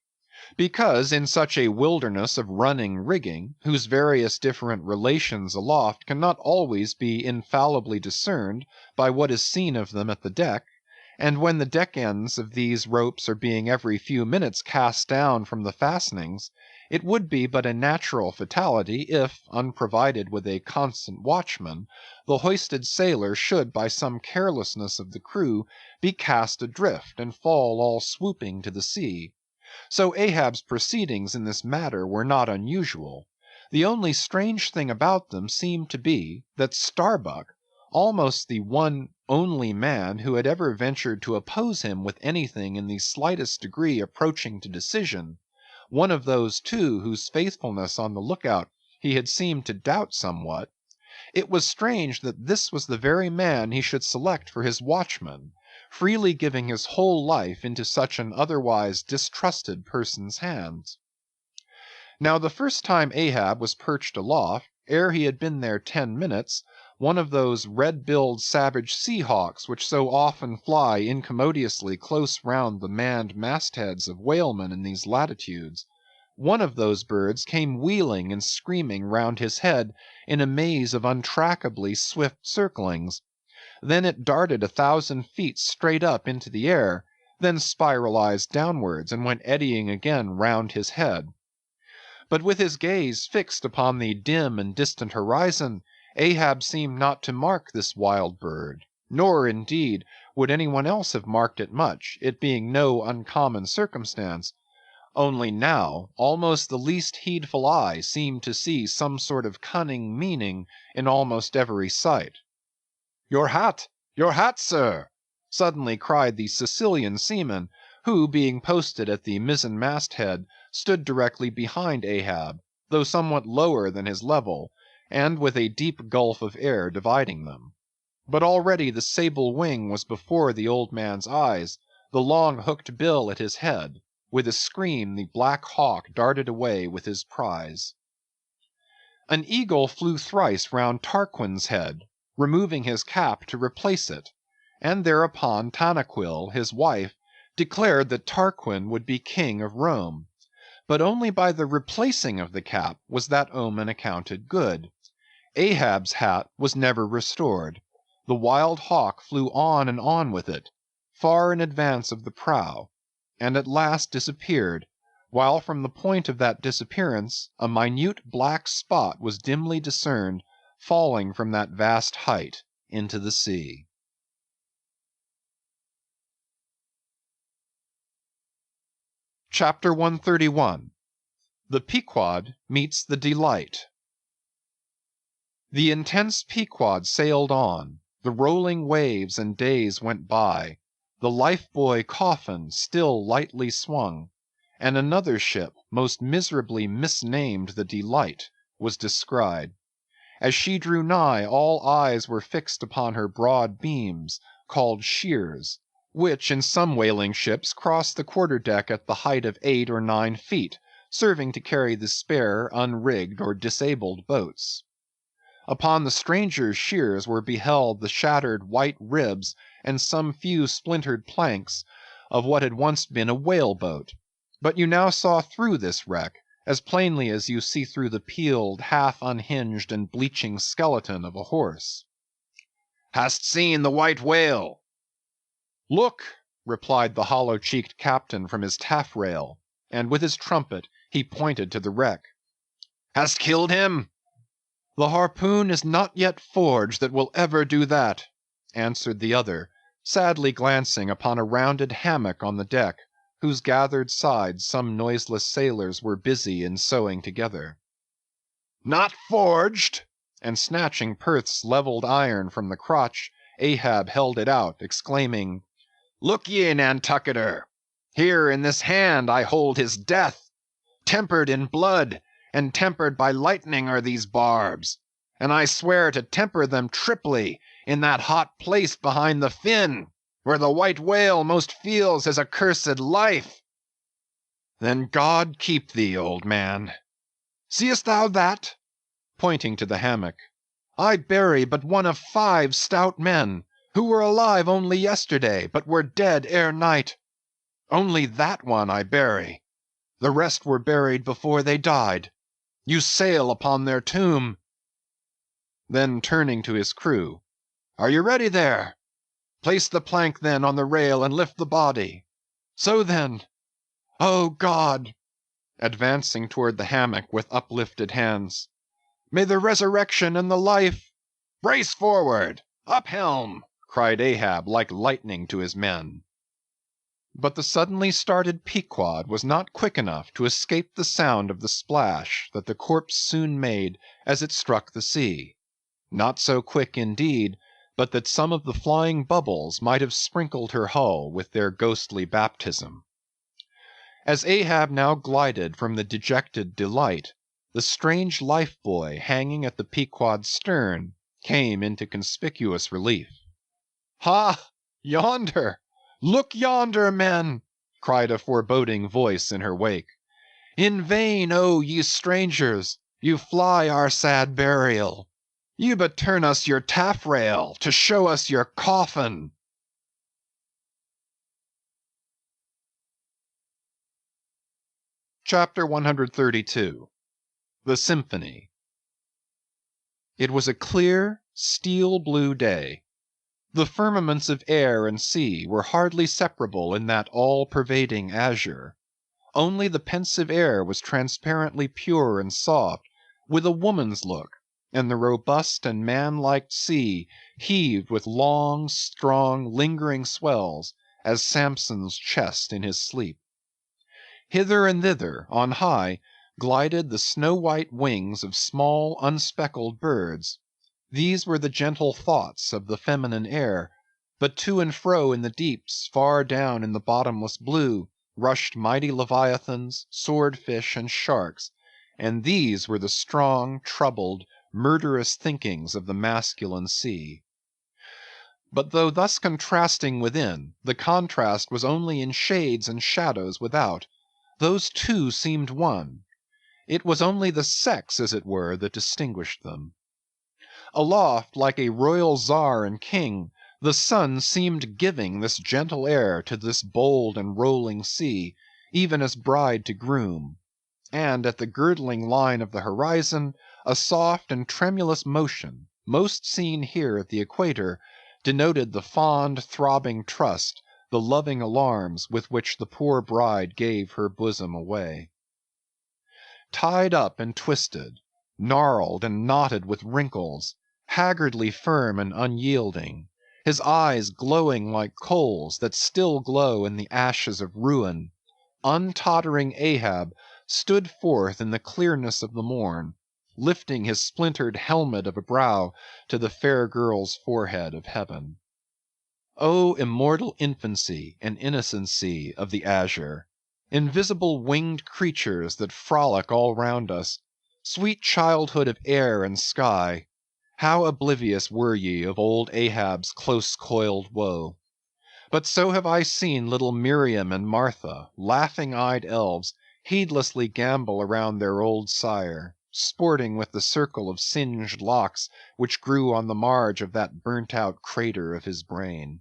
Because in such a wilderness of running rigging, whose various different relations aloft cannot always be infallibly discerned by what is seen of them at the deck, and when the deck ends of these ropes are being every few minutes cast down from the fastenings, It would be but a natural fatality if, unprovided with a constant watchman, the hoisted sailor should by some carelessness of the crew be cast adrift and fall all swooping to the sea. So Ahab's proceedings in this matter were not unusual. The only strange thing about them seemed to be, that Starbuck, almost the one only man who had ever ventured to oppose him with anything in the slightest degree approaching to decision, one of those, too, whose faithfulness on the lookout he had seemed to doubt somewhat, it was strange that this was the very man he should select for his watchman, freely giving his whole life into such an otherwise distrusted person's hands. Now the first time Ahab was perched aloft, ere he had been there 10 minutes, one of those red-billed savage sea-hawks which so often fly incommodiously close round the manned mastheads of whalemen in these latitudes, one of those birds came wheeling and screaming round his head in a maze of untrackably swift circlings. Then it darted 1,000 feet straight up into the air, then spiralized downwards and went eddying again round his head. But with his gaze fixed upon the dim and distant horizon, Ahab seemed not to mark this wild bird, nor, indeed, would anyone else have marked it much, it being no uncommon circumstance. Only now, almost the least heedful eye seemed to see some sort of cunning meaning in almost every sight. Your hat, sir! Suddenly cried the Sicilian seaman, who, being posted at the mizzen masthead, stood directly behind Ahab, though somewhat lower than his level, and with a deep gulf of air dividing them. But already the sable wing was before the old man's eyes, the long hooked bill at his head. With a scream the black hawk darted away with his prize. An eagle flew thrice round Tarquin's head, removing his cap to replace it, and thereupon Tanaquil, his wife, declared that Tarquin would be king of Rome. But only by the replacing of the cap was that omen accounted good. Ahab's hat was never restored. The wild hawk flew on and on with it, far in advance of the prow, and at last disappeared, while from the point of that disappearance a minute black spot was dimly discerned falling from that vast height into the sea. Chapter 131. The Pequod Meets the Delight. The intense Pequod sailed on, the rolling waves and days went by, the life-buoy Coffin still lightly swung, and another ship, most miserably misnamed the Delight, was descried. As she drew nigh, all eyes were fixed upon her broad beams, called sheers, which in some whaling ships cross the quarter-deck at the height of 8 or 9 feet, serving to carry the spare, unrigged, or disabled boats. Upon the stranger's sheers were beheld the shattered white ribs and some few splintered planks of what had once been a whale-boat, but you now saw through this wreck, as plainly as you see through the peeled, half-unhinged, and bleaching skeleton of a horse. Hast seen the white whale? Look, replied the hollow-cheeked captain from his taffrail, and with his trumpet he pointed to the wreck. Hast killed him? The harpoon is not yet forged that will ever do that, answered the other, sadly glancing upon a rounded hammock on the deck, whose gathered sides some noiseless sailors were busy in sewing together. Not forged? And snatching Perth's levelled iron from the crotch, Ahab held it out, exclaiming, Look ye, Nantucketer, here in this hand I hold his death. Tempered in blood, and tempered by lightning are these barbs, and I swear to temper them triply in that hot place behind the fin, where the white whale most feels his accursed life. Then God keep thee, old man. Seest thou that? Pointing to the hammock. I bury but one of 5 stout men, who were alive only yesterday, but were dead ere night. Only that one I bury. The rest were buried before they died. You sail upon their tomb. Then turning to his crew, Are you ready there? Place the plank then on the rail and lift the body. So then. O God! advancing toward the hammock with uplifted hands. "May the resurrection and the life—" "Brace forward! Up helm!" cried Ahab like lightning to his men. But the suddenly started Pequod was not quick enough to escape the sound of the splash that the corpse soon made as it struck the sea. Not so quick, indeed, but that some of the flying bubbles might have sprinkled her hull with their ghostly baptism. As Ahab now glided from the dejected Delight, the strange life buoy hanging at the Pequod's stern came into conspicuous relief. "Ha! Yonder! Look yonder, men!" cried a foreboding voice in her wake. "In vain, oh, ye strangers, you fly our sad burial. You but turn us your taffrail to show us your coffin." Chapter 132 The Symphony. It was a clear, steel-blue day. The firmaments of air and sea were hardly separable in that all-pervading azure. Only the pensive air was transparently pure and soft, with a woman's look, and the robust and man-like sea heaved with long, strong, lingering swells, as Samson's chest in his sleep. Hither and thither, on high, glided the snow-white wings of small, unspeckled birds. These were the gentle thoughts of the feminine air, but to and fro in the deeps, far down in the bottomless blue, rushed mighty leviathans, swordfish, and sharks, and these were the strong, troubled, murderous thinkings of the masculine sea. But though thus contrasting within, the contrast was only in shades and shadows without. Those two seemed one. It was only the sex, as it were, that distinguished them. Aloft, like a royal czar and king, the sun seemed giving this gentle air to this bold and rolling sea, even as bride to groom. And at the girdling line of the horizon, a soft and tremulous motion, most seen here at the equator, denoted the fond, throbbing trust, the loving alarms with which the poor bride gave her bosom away. Tied up and twisted, gnarled and knotted with wrinkles, haggardly firm and unyielding, his eyes glowing like coals that still glow in the ashes of ruin, untottering Ahab stood forth in the clearness of the morn, lifting his splintered helmet of a brow to the fair girl's forehead of heaven. O immortal infancy and innocency of the azure! Invisible winged creatures that frolic all round us! Sweet childhood of air and sky! How oblivious were ye of old Ahab's close-coiled woe! But so have I seen little Miriam and Martha, laughing-eyed elves, heedlessly gambol around their old sire, sporting with the circle of singed locks which grew on the marge of that burnt-out crater of his brain.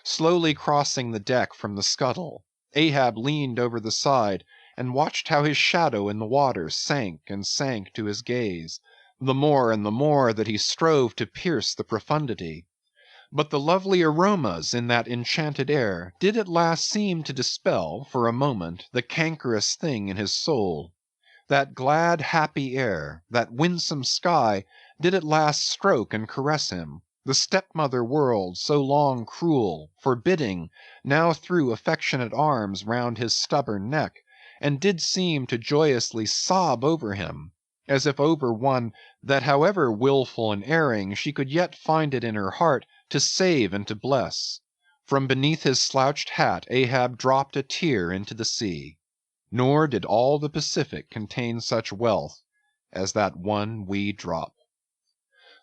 Slowly crossing the deck from the scuttle, Ahab leaned over the side and watched how his shadow in the water sank and sank to his gaze, the more and the more that he strove to pierce the profundity. But the lovely aromas in that enchanted air did at last seem to dispel, for a moment, the cankerous thing in his soul. That glad, happy air, that winsome sky, did at last stroke and caress him. The stepmother world, so long cruel, forbidding, now threw affectionate arms round his stubborn neck, and did seem to joyously sob over him, as if over one that however wilful and erring, she could yet find it in her heart to save and to bless. From beneath his slouched hat Ahab dropped a tear into the sea. Nor did all the Pacific contain such wealth as that one wee drop.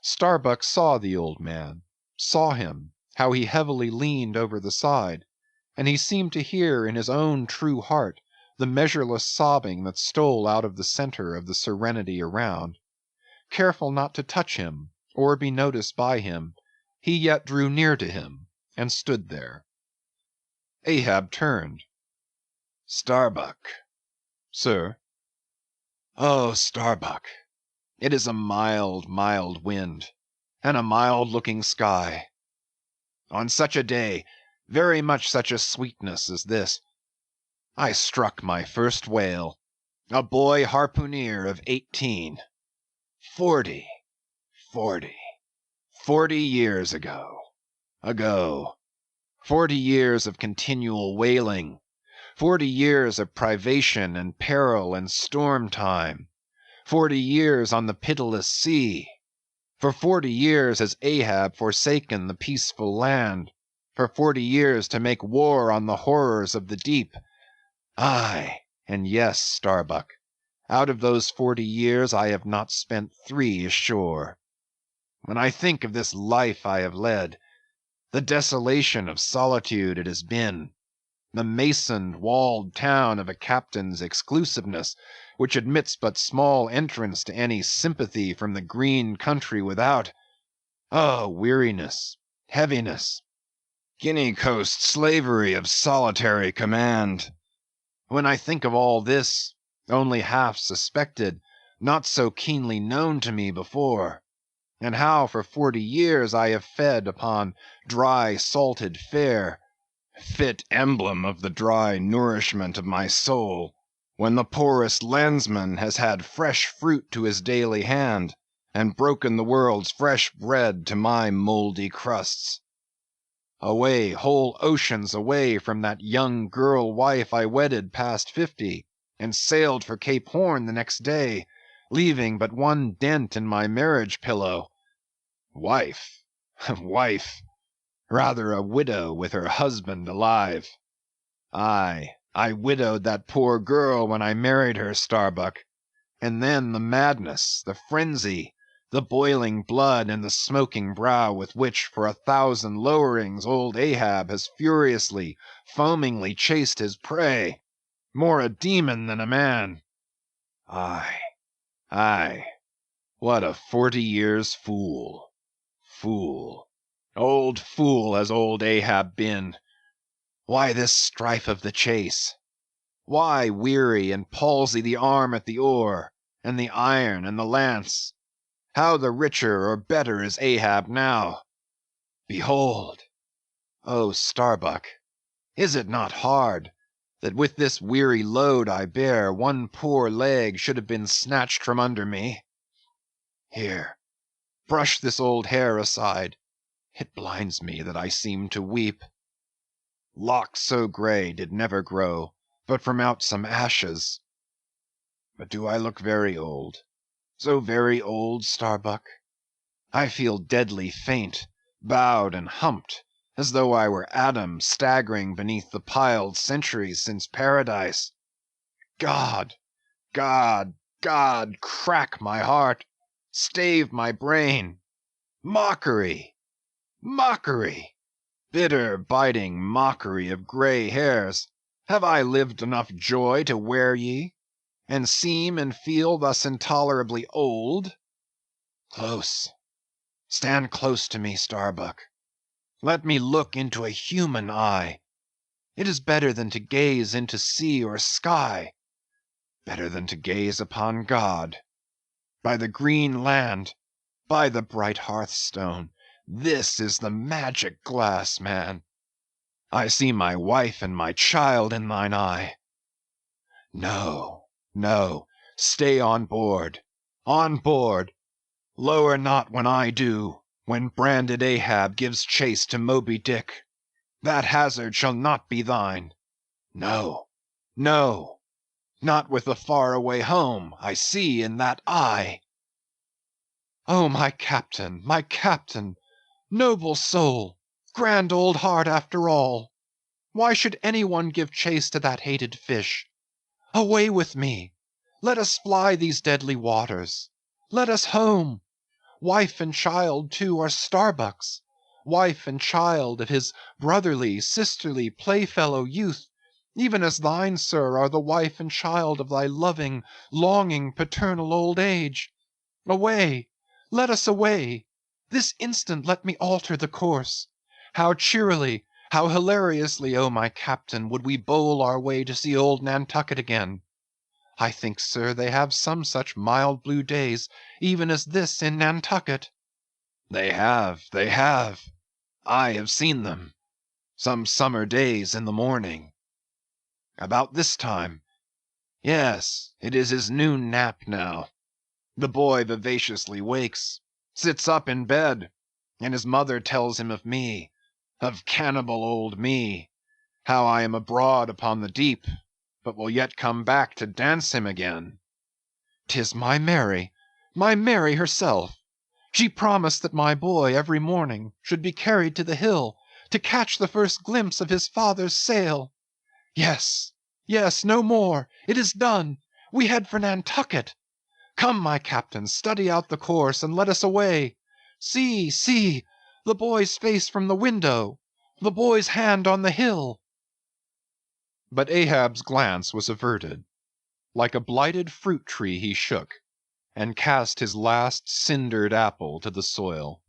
Starbuck saw the old man, saw him, how he heavily leaned over the side, and he seemed to hear in his own true heart the measureless sobbing that stole out of the center of the serenity around. Careful not to touch him, or be noticed by him, he yet drew near to him, and stood there. Ahab turned. "Starbuck." "Sir." "Oh, Starbuck, it is a mild, mild wind, and a mild-looking sky. On such a day, very much such a sweetness as this, I struck my first whale. A boy harpooneer of 18. 40, 40, 40 years ago. 40 years of continual whaling. 40 years of privation and peril and storm time. 40 years on the pitiless sea. For 40 years has Ahab forsaken the peaceful land. For 40 years to make war on the horrors of the deep. Aye, and yes, Starbuck, out of those 40 years I have not spent 3 ashore. When I think of this life I have led, the desolation of solitude it has been, the masoned, walled town of a captain's exclusiveness, which admits but small entrance to any sympathy from the green country without. Oh, weariness, heaviness, Guinea coast slavery of solitary command. When I think of all this, only half suspected, not so keenly known to me before, and how for 40 years I have fed upon dry salted fare, fit emblem of the dry nourishment of my soul, when the poorest landsman has had fresh fruit to his daily hand, and broken the world's fresh bread to my mouldy crusts. Away, whole oceans away from that young girl wife I wedded past 50, and sailed for Cape Horn the next day, leaving but one dent in my marriage pillow. Wife, wife, rather a widow with her husband alive. Aye, I widowed that poor girl when I married her, Starbuck. And then the madness, the frenzy, the boiling blood and the smoking brow with which for 1,000 lowerings old Ahab has furiously, foamingly chased his prey, more a demon than a man. Aye, aye, what a 40 years fool, fool, old fool has old Ahab been. Why this strife of the chase? Why weary and palsy the arm at the oar, and the iron and the lance? How the richer or better is Ahab now? Behold! Oh, Starbuck, is it not hard, that with this weary load I bear, one poor leg should have been snatched from under me? Here, brush this old hair aside, it blinds me that I seem to weep. Locks so grey did never grow, but from out some ashes. But do I look very old? So very old, Starbuck? I feel deadly faint, bowed and humped, as though I were Adam staggering beneath the piled centuries since paradise. God, God, God, crack my heart, stave my brain. Mockery, mockery, bitter, biting mockery of grey hairs. Have I lived enough joy to wear ye, and seem and feel thus intolerably old? Close, stand close to me, Starbuck. Let me look into a human eye. It is better than to gaze into sea or sky, better than to gaze upon God. By the green land, by the bright hearthstone, this is the magic glass, man. I see my wife and my child in thine eye. No, no, stay on board, on board. Lower not when I do, when branded Ahab gives chase to Moby Dick. That hazard shall not be thine. No, no, not with the far-away home I see in that eye. Oh, my captain, noble soul, grand old heart after all! Why should any one give chase to that hated fish? Away with me! Let us fly these deadly waters. Let us home. Wife and child, too, are Starbuck's. Wife and child of his brotherly, sisterly, playfellow youth, even as thine, sir, are the wife and child of thy loving, longing, paternal old age. Away! Let us away! This instant let me alter the course. How cheerily, how hilariously, O my captain, would we bowl our way to see old Nantucket again! I think, sir, they have some such mild blue days, even as this in Nantucket. They have, they have. I have seen them. Some summer days in the morning. About this time, Yes, it is his noon nap now. The boy vivaciously wakes, sits up in bed, and his mother tells him of me, of cannibal old me, how I am abroad upon the deep, but will yet come back to dance him again. 'Tis my Mary herself. She promised that my boy every morning should be carried to the hill to catch the first glimpse of his father's sail. Yes, yes, no more, it is done, we head for Nantucket. Come, my captain, study out the course, and let us away. See, see, the boy's face from the window, the boy's hand on the hill. But Ahab's glance was averted. Like a blighted fruit tree he shook, and cast his last cindered apple to the soil.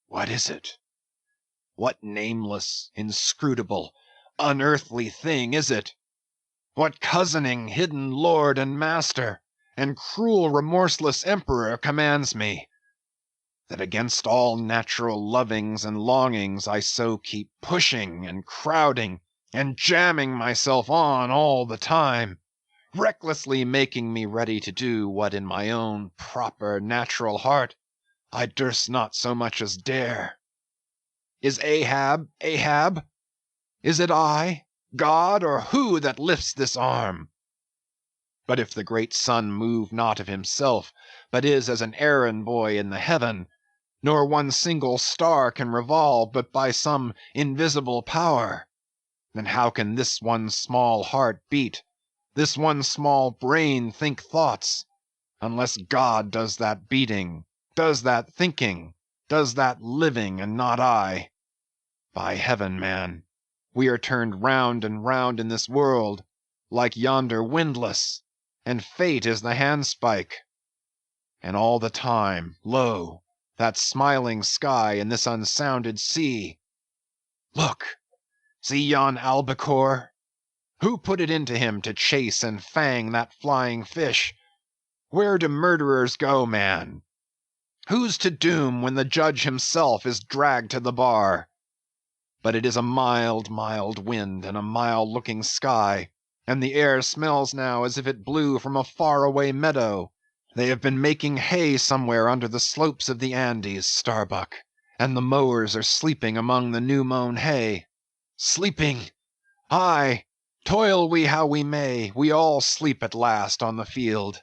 What is it? What nameless, inscrutable, unearthly thing is it? What cozening, hidden lord and master, and cruel, remorseless emperor commands me, that against all natural lovings and longings I so keep pushing and crowding and jamming myself on all the time, recklessly making me ready to do what in my own proper natural heart I durst not so much as dare? Is Ahab, Ahab? Is it I, God, or who that lifts this arm? But if the great sun move not of himself, but is as an errand boy in the heaven, nor one single star can revolve but by some invisible power, then how can this one small heart beat, this one small brain think thoughts, unless God does that beating, does that thinking, does that living, and not I? By heaven, man, we are turned round and round in this world, like yonder windlass, and fate is the handspike. And all the time, lo, that smiling sky and this unsounded sea. Look, see yon albacore? Who put it into him to chase and fang that flying fish? Where do murderers go, man? Who's to doom when the judge himself is dragged to the bar? But it is a mild, mild wind, and a mild looking sky, and the air smells now as if it blew from a far-away meadow. They have been making hay somewhere under the slopes of the Andes, Starbuck, and the mowers are sleeping among the new-mown hay. Sleeping! Aye, toil we how we may, we all sleep at last on the field.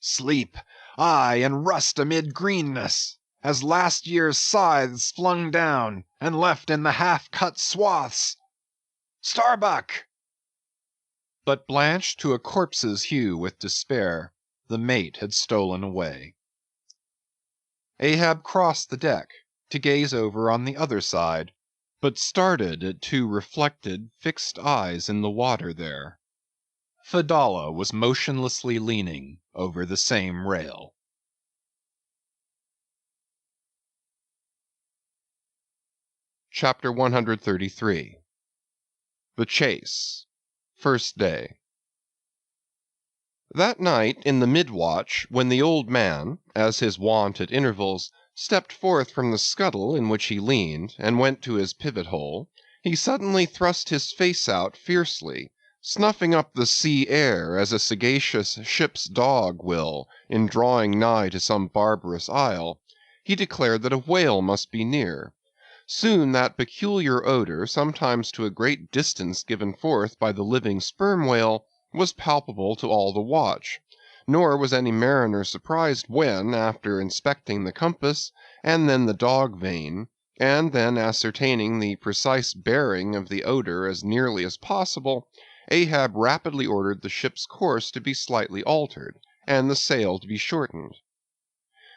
Sleep, aye, and rust amid greenness, as last year's scythes flung down, and left in the half-cut swaths. Starbuck! But blanched to a corpse's hue with despair, the mate had stolen away. Ahab crossed the deck to gaze over on the other side, but started at two reflected, fixed eyes in the water there. Fedallah was motionlessly leaning over the same rail. Chapter 133. The Chase. First Day. That night in the mid-watch, when the old man, as his wont at intervals, stepped forth from the scuttle in which he leaned, and went to his pivot-hole, he suddenly thrust his face out fiercely, snuffing up the sea air as a sagacious ship's dog will, in drawing nigh to some barbarous isle. He declared that a whale must be near. Soon that peculiar odor, sometimes to a great distance given forth by the living sperm whale, was palpable to all the watch, nor was any mariner surprised when, after inspecting the compass, and then the dog vane, and then ascertaining the precise bearing of the odor as nearly as possible, Ahab rapidly ordered the ship's course to be slightly altered, and the sail to be shortened.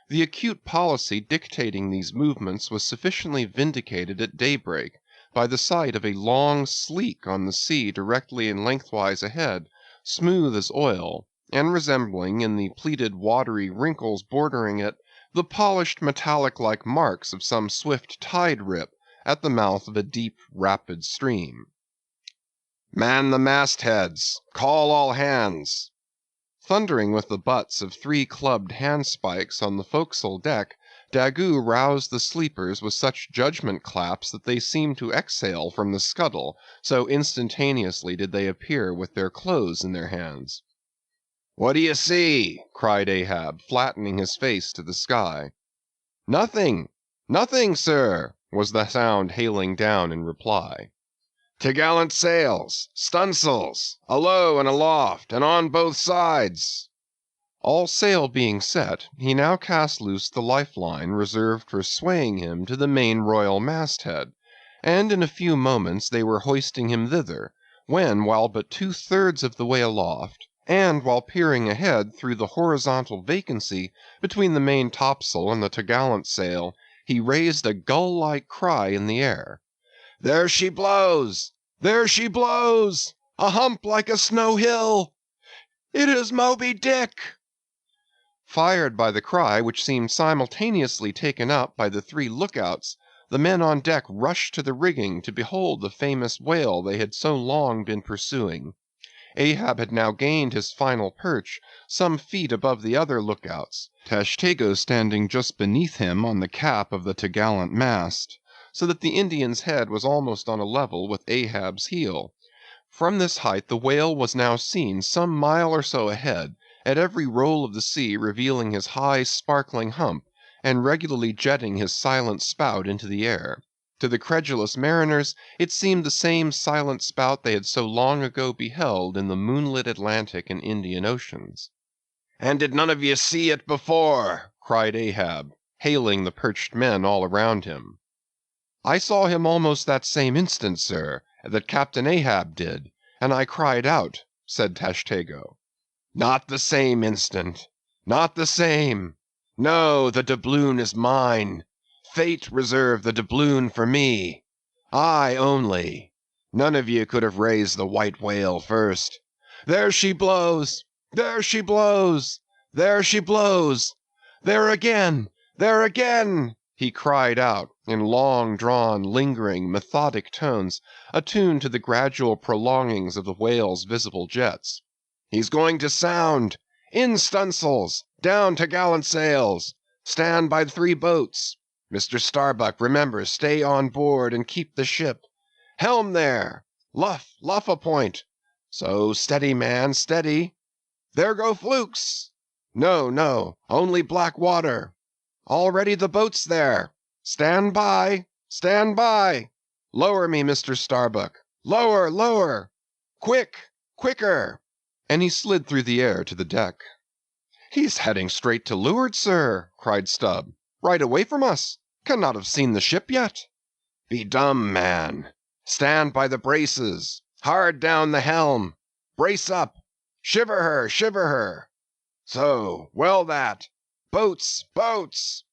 The acute policy dictating these movements was sufficiently vindicated at daybreak by the sight of a long sleek on the sea directly and lengthwise ahead, smooth as oil, and resembling, in the pleated watery wrinkles bordering it, the polished metallic-like marks of some swift tide-rip at the mouth of a deep, rapid stream. "Man the mastheads! Call all hands!" Thundering with the butts of 3 clubbed handspikes on the forecastle deck, Daggoo roused the sleepers with such judgment claps that they seemed to exhale from the scuttle, so instantaneously did they appear with their clothes in their hands. "What do you see?" cried Ahab, flattening his face to the sky. "Nothing, nothing, sir," was the sound hailing down in reply. "T'gallant sails, stunsails, alow and aloft, and on both sides." All sail being set, he now cast loose the life-line reserved for swaying him to the main royal masthead, and in a few moments they were hoisting him thither, when, while but 2/3 of the way aloft, and while peering ahead through the horizontal vacancy between the main topsail and the t'gallant sail, he raised a gull-like cry in the air. "There she blows! There she blows! A hump like a snow hill! It is Moby Dick!" Fired by the cry, which seemed simultaneously taken up by the 3 lookouts, the men on deck rushed to the rigging to behold the famous whale they had so long been pursuing. Ahab had now gained his final perch, some feet above the other lookouts, Tashtego standing just beneath him on the cap of the t'gallant mast, so that the Indian's head was almost on a level with Ahab's heel. From this height the whale was now seen some mile or so ahead, at every roll of the sea revealing his high sparkling hump, and regularly jetting his silent spout into the air. To the credulous mariners it seemed the same silent spout they had so long ago beheld in the moonlit Atlantic and Indian Oceans. "And did none of ye see it before?" cried Ahab, hailing the perched men all around him. "I saw him almost that same instant, sir, that Captain Ahab did, and I cried out," said Tashtego. "Not the same instant, not the same. No, the doubloon is mine. Fate reserved the doubloon for me. I only. None of you could have raised the white whale first. There she blows! There she blows! There she blows! There again! There again!" he cried out in long-drawn, lingering, methodic tones, attuned to the gradual prolongings of the whale's visible jets. "He's going to sound! In stunsails! Down t'gallant sails! Stand by the 3 boats! Mr. Starbuck, remember, stay on board and keep the ship. Helm there! Luff, luff a point! So, steady, man, steady! There go flukes! No, no, only black water! Already the boat's there! Stand by! Stand by! Lower me, Mr. Starbuck! Lower, lower! Quick, quicker!" And he slid through the air to the deck. "He's heading straight to leeward, sir," cried Stubb. "Right away from us. Cannot have seen the ship yet." "Be dumb, man! Stand by the braces! Hard down the helm! Brace up! Shiver her, shiver her! So, well that! Boats, boats!"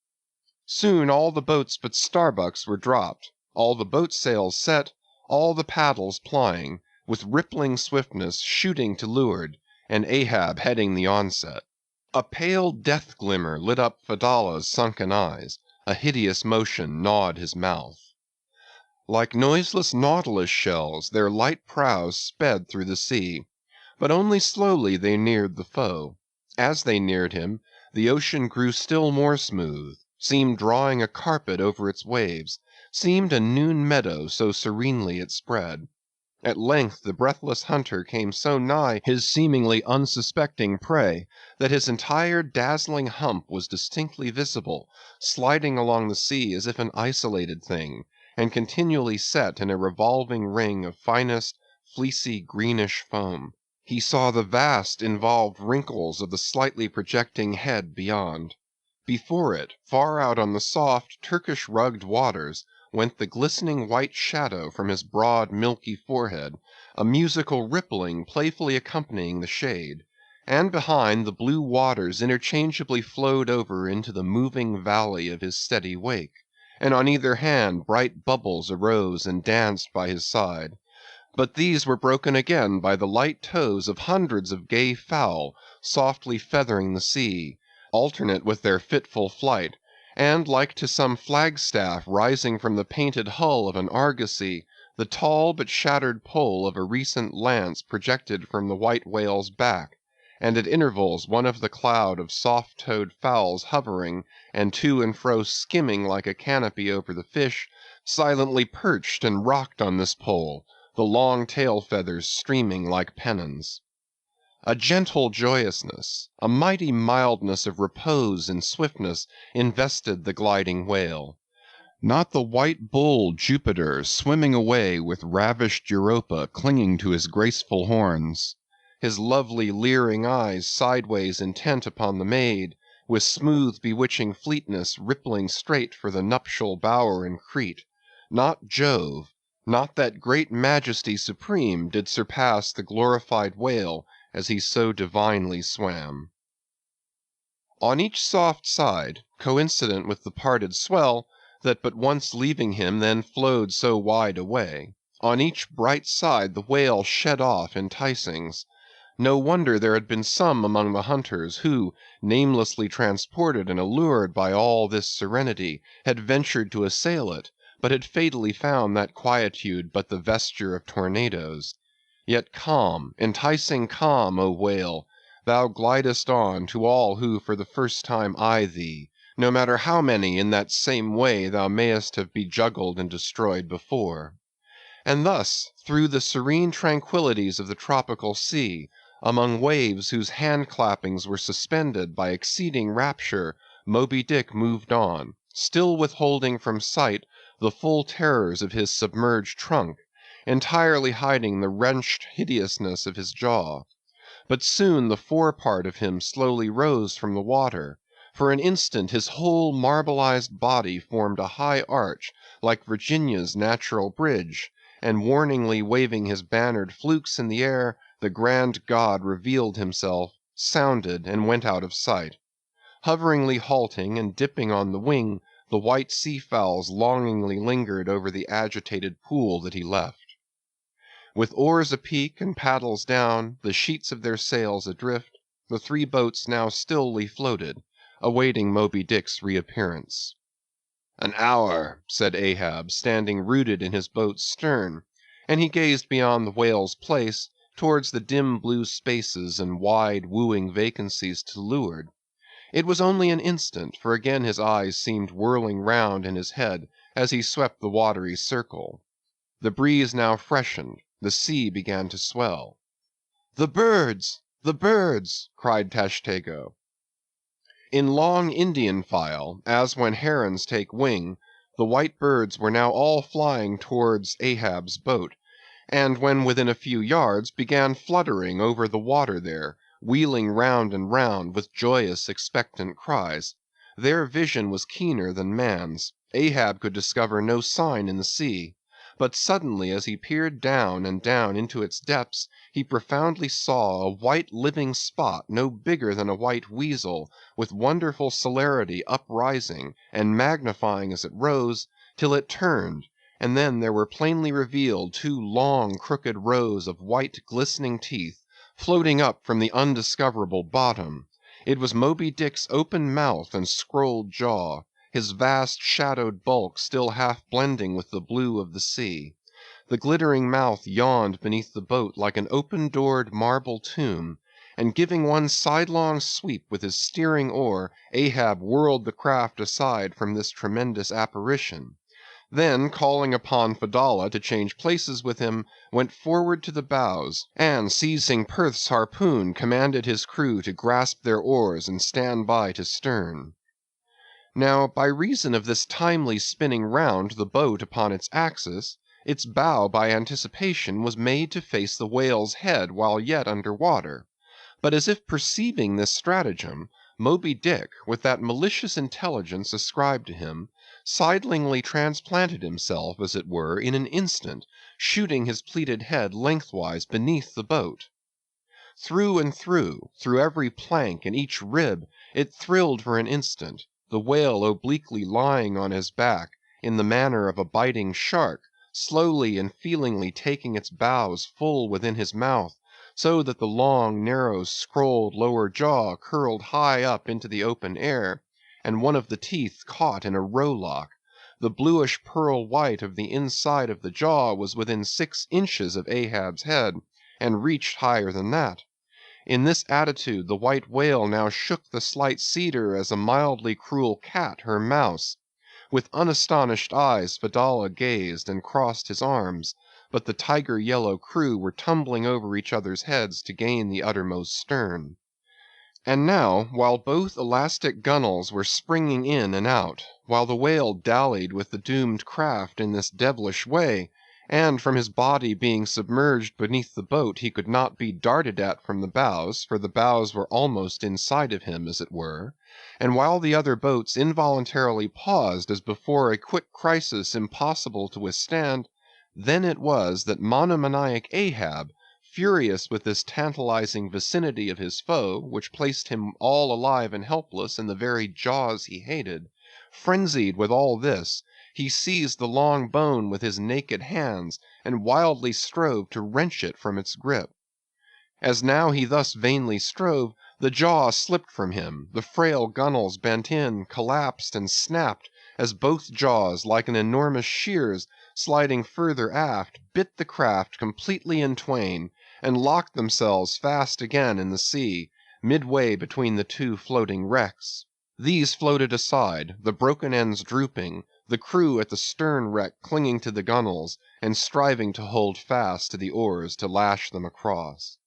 Soon all the boats but Starbuck's were dropped, all the boat sails set, all the paddles plying, with rippling swiftness shooting to leeward, and Ahab heading the onset. A pale death glimmer lit up Fedallah's sunken eyes, a hideous motion gnawed his mouth. Like noiseless nautilus shells their light prows sped through the sea, but only slowly they neared the foe. As they neared him, the ocean grew still more smooth, seemed drawing a carpet over its waves, seemed a noon meadow so serenely it spread. At length the breathless hunter came so nigh his seemingly unsuspecting prey that his entire dazzling hump was distinctly visible, sliding along the sea as if an isolated thing, and continually set in a revolving ring of finest, fleecy, greenish foam. He saw the vast, involved wrinkles of the slightly projecting head beyond. Before it, far out on the soft, Turkish-rugged waters, went the glistening white shadow from his broad, milky forehead, a musical rippling playfully accompanying the shade, and behind the blue waters interchangeably flowed over into the moving valley of his steady wake, and on either hand bright bubbles arose and danced by his side. But these were broken again by the light toes of hundreds of gay fowl softly feathering the sea, alternate with their fitful flight, and like to some flagstaff rising from the painted hull of an argosy, the tall but shattered pole of a recent lance projected from the white whale's back, and at intervals one of the cloud of soft-toed fowls hovering and to and fro skimming like a canopy over the fish, silently perched and rocked on this pole, the long tail feathers streaming like pennons. A gentle joyousness, a mighty mildness of repose and swiftness invested the gliding whale. Not the white bull Jupiter swimming away with ravished Europa clinging to his graceful horns, his lovely leering eyes sideways intent upon the maid, with smooth bewitching fleetness rippling straight for the nuptial bower in Crete. Not Jove, not that great majesty supreme did surpass the glorified whale as he so divinely swam. On each soft side, coincident with the parted swell, that but once leaving him then flowed so wide away, on each bright side the whale shed off enticings. No wonder there had been some among the hunters who, namelessly transported and allured by all this serenity, had ventured to assail it, but had fatally found that quietude but the vesture of tornadoes. Yet calm, enticing calm, O whale, thou glidest on to all who for the first time eye thee, no matter how many in that same way thou mayest have bejuggled and destroyed before. And thus, through the serene tranquillities of the tropical sea, among waves whose hand-clappings were suspended by exceeding rapture, Moby Dick moved on, still withholding from sight the full terrors of his submerged trunk, entirely hiding the wrenched hideousness of his jaw. But soon the fore part of him slowly rose from the water. For an instant his whole marbleized body formed a high arch, like Virginia's natural bridge, and warningly waving his bannered flukes in the air, the grand god revealed himself, sounded, and went out of sight. Hoveringly halting and dipping on the wing, the white sea-fowls longingly lingered over the agitated pool that he left. With oars apeak and paddles down, the sheets of their sails adrift, the three boats now stilly floated, awaiting Moby Dick's reappearance. "An hour," said Ahab, standing rooted in his boat's stern, and he gazed beyond the whale's place, towards the dim blue spaces and wide wooing vacancies to leeward. It was only an instant, for again his eyes seemed whirling round in his head as he swept the watery circle. The breeze now freshened, the sea began to swell. "The birds! The birds!" cried Tashtego. In long Indian file, as when herons take wing, the white birds were now all flying towards Ahab's boat, and when within a few yards, began fluttering over the water there, wheeling round and round with joyous expectant cries. Their vision was keener than man's. Ahab could discover no sign in the sea. But suddenly as he peered down and down into its depths, he profoundly saw a white living spot no bigger than a white weasel, with wonderful celerity uprising, and magnifying as it rose, till it turned, and then there were plainly revealed two long crooked rows of white glistening teeth, floating up from the undiscoverable bottom. It was Moby Dick's open mouth and scrolled jaw, his vast shadowed bulk still half blending with the blue of the sea. The glittering mouth yawned beneath the boat like an open-doored marble tomb, and giving one sidelong sweep with his steering oar, Ahab whirled the craft aside from this tremendous apparition. Then, calling upon Fedallah to change places with him, went forward to the bows, and seizing Perth's harpoon, commanded his crew to grasp their oars and stand by to stern. Now, by reason of this timely spinning round the boat upon its axis, its bow by anticipation was made to face the whale's head while yet under water. But as if perceiving this stratagem, Moby Dick, with that malicious intelligence ascribed to him, sidlingly transplanted himself, as it were, in an instant, shooting his pleated head lengthwise beneath the boat. Through and through every plank and each rib, it thrilled for an instant, the whale obliquely lying on his back, in the manner of a biting shark, slowly and feelingly taking its bows full within his mouth, so that the long, narrow, scrolled lower jaw curled high up into the open air, and one of the teeth caught in a rowlock. The bluish pearl white of the inside of the jaw was within 6 inches of Ahab's head, and reached higher than that. In this attitude the White Whale now shook the slight cedar as a mildly cruel cat her mouse. With unastonished eyes Fedallah gazed and crossed his arms, but the tiger-yellow crew were tumbling over each other's heads to gain the uttermost stern. And now, while both elastic gunwales were springing in and out, while the whale dallied with the doomed craft in this devilish way, and from his body being submerged beneath the boat he could not be darted at from the bows, for the bows were almost inside of him, as it were, and while the other boats involuntarily paused as before a quick crisis impossible to withstand, then it was that monomaniac Ahab, furious with this tantalizing vicinity of his foe, which placed him all alive and helpless in the very jaws he hated, frenzied with all this, he seized the long bone with his naked hands, and wildly strove to wrench it from its grip. As now he thus vainly strove, the jaw slipped from him, the frail gunwales bent in, collapsed, and snapped, as both jaws, like an enormous shears, sliding further aft, bit the craft completely in twain, and locked themselves fast again in the sea, midway between the two floating wrecks. These floated aside, the broken ends drooping, the crew at the stern wreck clinging to the gunwales, and striving to hold fast to the oars to lash them across.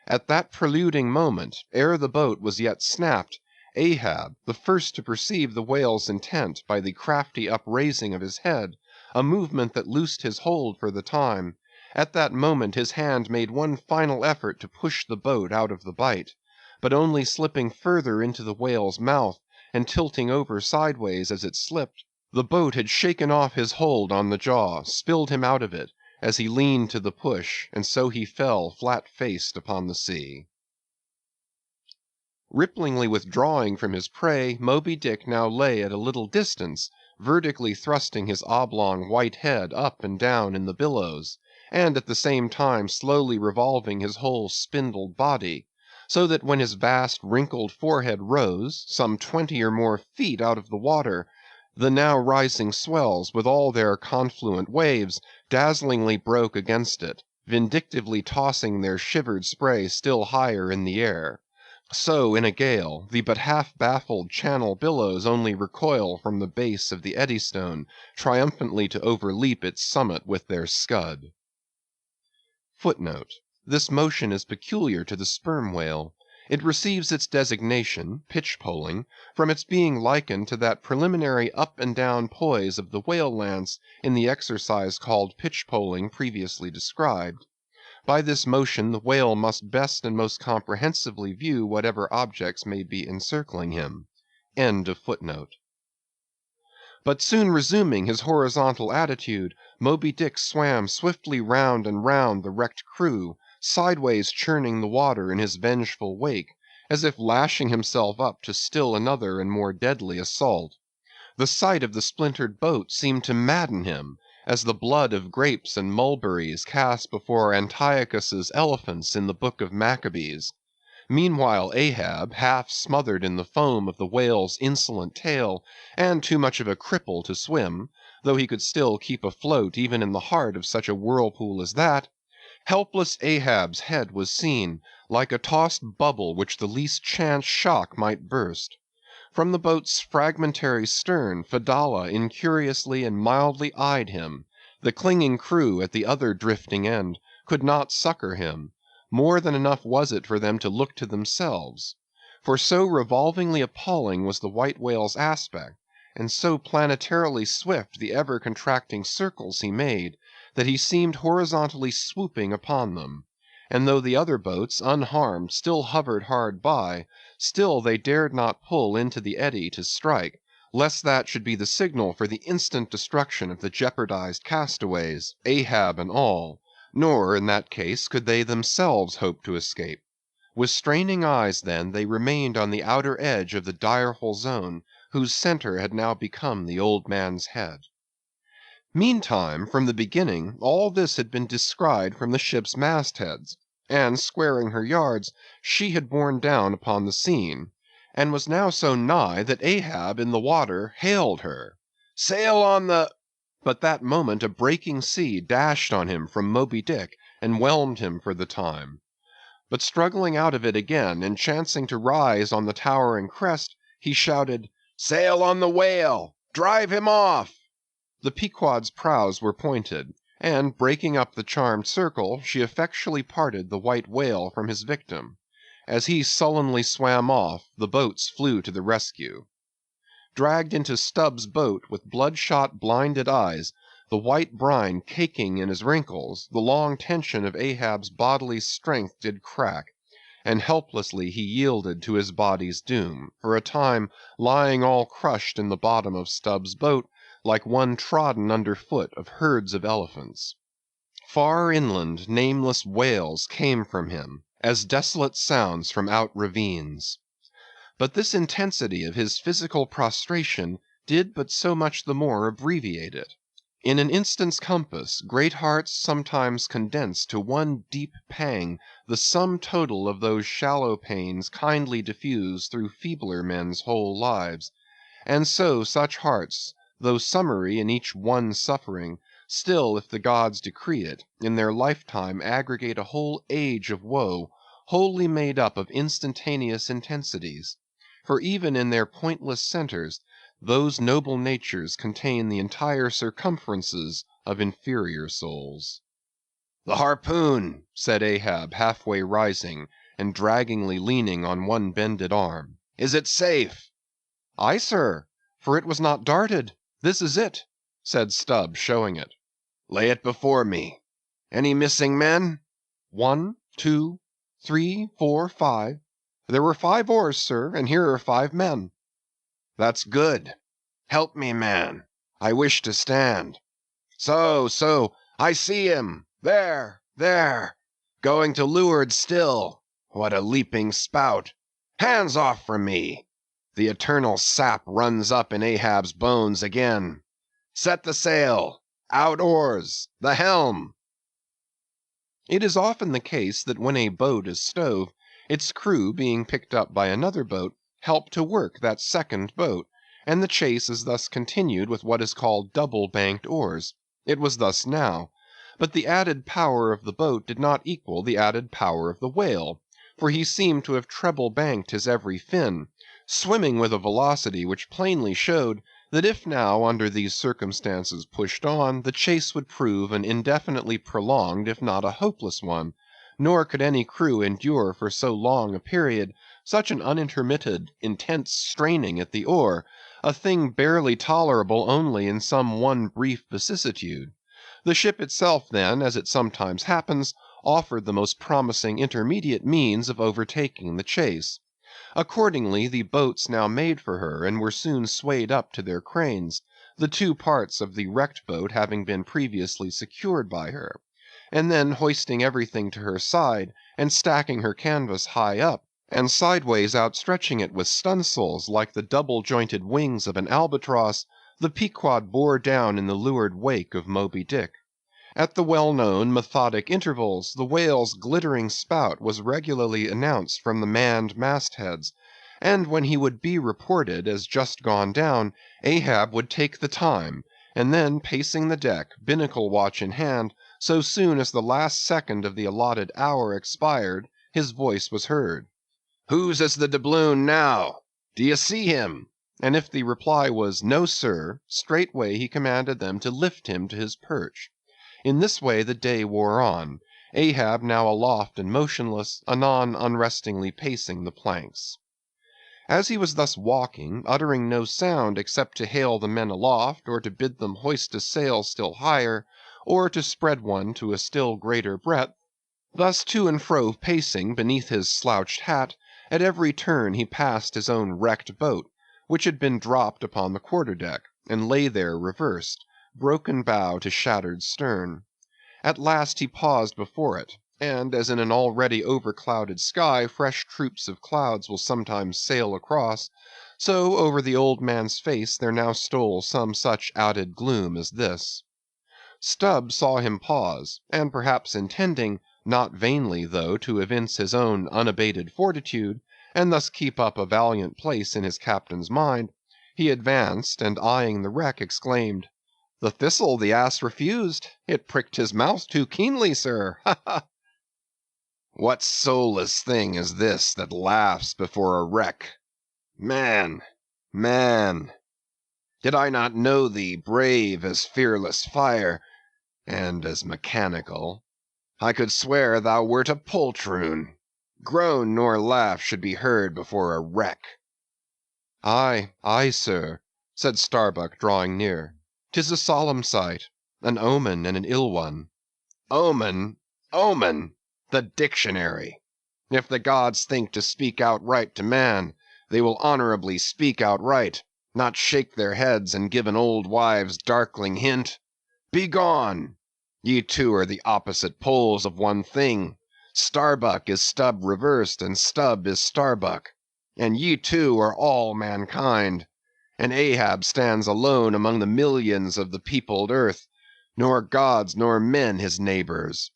At that preluding moment, ere the boat was yet snapped, Ahab, the first to perceive the whale's intent by the crafty upraising of his head, a movement that loosed his hold for the time, at that moment his hand made one final effort to push the boat out of the bight, but only slipping further into the whale's mouth, and tilting over sideways as it slipped, the boat had shaken off his hold on the jaw, spilled him out of it, as he leaned to the push, and so he fell flat-faced upon the sea. Ripplingly withdrawing from his prey, Moby Dick now lay at a little distance, vertically thrusting his oblong white head up and down in the billows, and at the same time slowly revolving his whole spindled body, so that when his vast wrinkled forehead rose, some 20 or more feet out of the water, the now rising swells, with all their confluent waves, dazzlingly broke against it, vindictively tossing their shivered spray still higher in the air. So in a gale, the but half-baffled channel billows only recoil from the base of the Eddystone, triumphantly to overleap its summit with their scud. Footnote: This motion is peculiar to the sperm whale. It receives its designation, pitch-poling, from its being likened to that preliminary up and down poise of the whale lance in the exercise called pitch-poling previously described. By this motion the whale must best and most comprehensively view whatever objects may be encircling him. End of footnote. But soon resuming his horizontal attitude, Moby Dick swam swiftly round and round the wrecked crew, sideways churning the water in his vengeful wake, as if lashing himself up to still another and more deadly assault. The sight of the splintered boat seemed to madden him, as the blood of grapes and mulberries cast before Antiochus's elephants in the book of Maccabees. Meanwhile Ahab, half smothered in the foam of the whale's insolent tail, and too much of a cripple to swim, though he could still keep afloat even in the heart of such a whirlpool as that, helpless Ahab's head was seen, like a tossed bubble which the least chance shock might burst. From the boat's fragmentary stern, Fedallah incuriously and mildly eyed him. The clinging crew at the other drifting end could not succor him. More than enough was it for them to look to themselves. For so revolvingly appalling was the white whale's aspect, and so planetarily swift the ever-contracting circles he made, that he seemed horizontally swooping upon them. And though the other boats, unharmed, still hovered hard by, still they dared not pull into the eddy to strike, lest that should be the signal for the instant destruction of the jeopardized castaways, Ahab and all, nor in that case could they themselves hope to escape. With straining eyes, then, they remained on the outer edge of the direful zone, whose center had now become the old man's head. Meantime, from the beginning, all this had been descried from the ship's mastheads, and squaring her yards, she had borne down upon the scene, and was now so nigh that Ahab in the water hailed her. "Sail on the—" But that moment a breaking sea dashed on him from Moby Dick, and whelmed him for the time. But struggling out of it again, and chancing to rise on the towering crest, he shouted, "Sail on the whale! Drive him off!" The Pequod's prows were pointed, and breaking up the charmed circle, she effectually parted the white whale from his victim. As he sullenly swam off, the boats flew to the rescue. Dragged into Stubb's boat with bloodshot, blinded eyes, the white brine caking in his wrinkles, the long tension of Ahab's bodily strength did crack, and helplessly he yielded to his body's doom, for a time lying all crushed in the bottom of Stubb's boat, like one trodden under foot of herds of elephants. Far inland nameless wails came from him, as desolate sounds from out ravines. But this intensity of his physical prostration did but so much the more abbreviate it. In an instant's compass, great hearts sometimes condense to one deep pang the sum total of those shallow pains kindly diffused through feebler men's whole lives; and so such hearts, though summary in each one suffering, still, if the gods decree it, in their lifetime aggregate a whole age of woe, wholly made up of instantaneous intensities. For even in their pointless centres, those noble natures contain the entire circumferences of inferior souls. "The harpoon," said Ahab, halfway rising, and draggingly leaning on one bended arm. "Is it safe?" "Aye, sir, for it was not darted. This is it," said Stubb, showing it. "Lay it before me. Any missing men?" "1, 2, 3, 4, 5. There were 5 oars, sir, and here are 5 men." "That's good. Help me, man. I wish to stand. So, I see him. There. Going to leeward still. What a leaping spout. Hands off from me. The eternal sap runs up in Ahab's bones again. Set the sail. Out oars. The helm." It is often the case that when a boat is stove, its crew, being picked up by another boat, help to work that second boat, and the chase is thus continued with what is called double-banked oars. It was thus now. But the added power of the boat did not equal the added power of the whale, for he seemed to have treble-banked his every fin, swimming with a velocity which plainly showed that if now under these circumstances pushed on, the chase would prove an indefinitely prolonged if not a hopeless one, nor could any crew endure for so long a period such an unintermitted, intense straining at the oar, a thing barely tolerable only in some one brief vicissitude. The ship itself then, as it sometimes happens, offered the most promising intermediate means of overtaking the chase. Accordingly the boats now made for her, and were soon swayed up to their cranes, the 2 parts of the wrecked boat having been previously secured by her; and then hoisting everything to her side, and stacking her canvas high up, and sideways outstretching it with stunsails like the double-jointed wings of an albatross, the Pequod bore down in the leeward wake of Moby Dick. At the well-known methodic intervals, the whale's glittering spout was regularly announced from the manned mastheads, and when he would be reported as just gone down, Ahab would take the time, and then pacing the deck, binnacle watch in hand, so soon as the last second of the allotted hour expired, his voice was heard. "Whose is the doubloon now? D'ye see him?" And if the reply was "No, sir," straightway he commanded them to lift him to his perch. In this way the day wore on, Ahab now aloft and motionless, anon unrestingly pacing the planks. As he was thus walking, uttering no sound except to hail the men aloft, or to bid them hoist a sail still higher, or to spread one to a still greater breadth, thus to and fro pacing beneath his slouched hat, at every turn he passed his own wrecked boat, which had been dropped upon the quarter-deck, and lay there reversed, broken bow to shattered stern. At last he paused before it, and as in an already overclouded sky fresh troops of clouds will sometimes sail across, so over the old man's face there now stole some such added gloom as this. Stubb saw him pause, and perhaps intending, not vainly though, to evince his own unabated fortitude, and thus keep up a valiant place in his captain's mind, he advanced, and eyeing the wreck, exclaimed, "The thistle the ass refused. It pricked his mouth too keenly, sir. Ha, ha!" What soulless thing is this that laughs before a wreck? Man, man, did I not know thee brave as fearless fire, and as mechanical, I could swear thou wert a poltroon. Groan nor laugh should be heard before a wreck. Aye, aye, sir, said Starbuck, drawing near. 'Tis a solemn sight, an omen and an ill one. Omen, omen, the dictionary! If the gods think to speak outright to man, they will honorably speak outright, not shake their heads and give an old wives' darkling hint. Begone! Ye two are the opposite poles of one thing. Starbuck is Stubb reversed, and Stubb is Starbuck. And ye two are all mankind. And Ahab stands alone among the millions of the peopled earth, nor gods nor men his neighbors.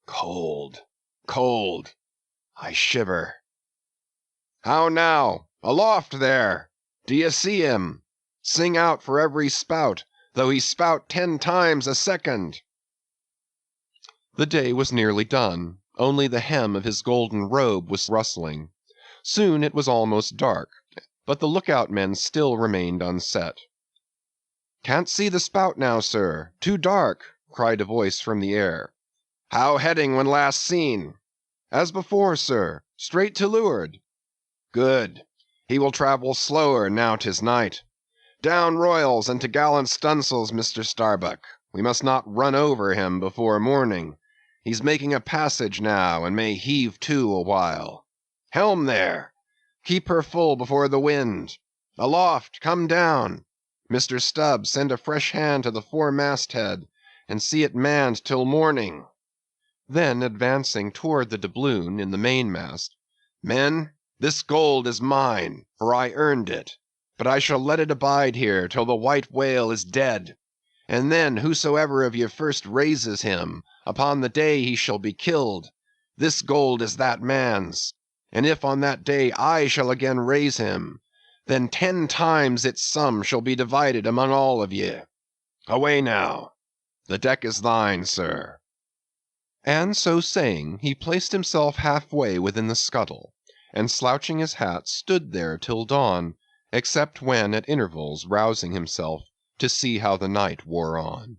Cold, cold, I shiver. How now? Aloft there! D'ye see him? Sing out for every spout, though he spout 10 times a second. The day was nearly done, only the hem of his golden robe was rustling. Soon it was almost dark, but the lookout men still remained unset. "Can't see the spout now, sir. Too dark," cried a voice from the air. How heading when last seen? "As before, sir. Straight to leeward." Good. He will travel slower now 'tis night. Down royals and t'gallant stunsails, Mr. Starbuck. We must not run over him before morning. He's making a passage now, and may heave to a while. Helm there! Keep her full before the wind. Aloft, come down! Mr. Stubb, send a fresh hand to the foremast head, and see it manned till morning." Then, advancing toward the doubloon in the mainmast, "Men, this gold is mine, for I earned it. But I shall let it abide here till the white whale is dead. And then whosoever of ye first raises him, upon the day he shall be killed, this gold is that man's. And if on that day I shall again raise him, then 10 times its sum shall be divided among all of ye. Away now. The deck is thine, sir." and so saying, he placed himself halfway within the scuttle, and slouching his hat, stood there till dawn, except when at intervals rousing himself to see how the night wore on.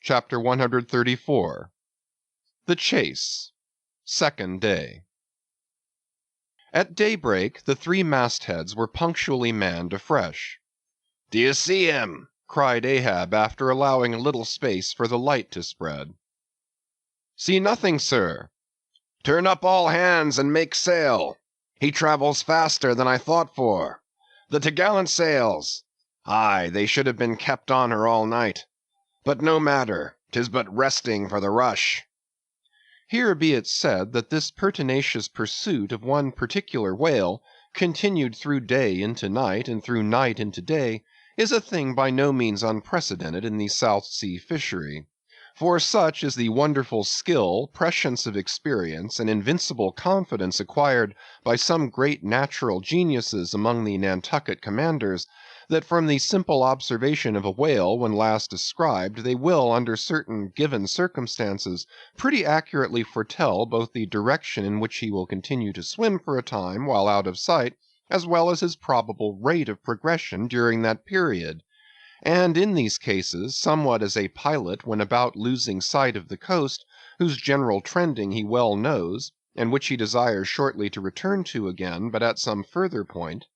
Chapter 134. The Chase, Second Day. At daybreak the 3 mastheads were punctually manned afresh. "D'ye see him?" cried Ahab, after allowing a little space for the light to spread. "See nothing, sir." "Turn up all hands and make sail. He travels faster than I thought for. The t'gallant sails! Aye, they should have been kept on her all night. But no matter, 'tis but resting for the rush." Here be it said that this pertinacious pursuit of one particular whale, continued through day into night, and through night into day, is a thing by no means unprecedented in the South Sea fishery. For such is the wonderful skill, prescience of experience, and invincible confidence acquired by some great natural geniuses among the Nantucket commanders, that from the simple observation of a whale when last described, they will, under certain given circumstances, pretty accurately foretell both the direction in which he will continue to swim for a time while out of sight, as well as his probable rate of progression during that period. And in these cases, somewhat as a pilot when about losing sight of the coast, whose general trending he well knows, and which he desires shortly to return to again, but at some further point,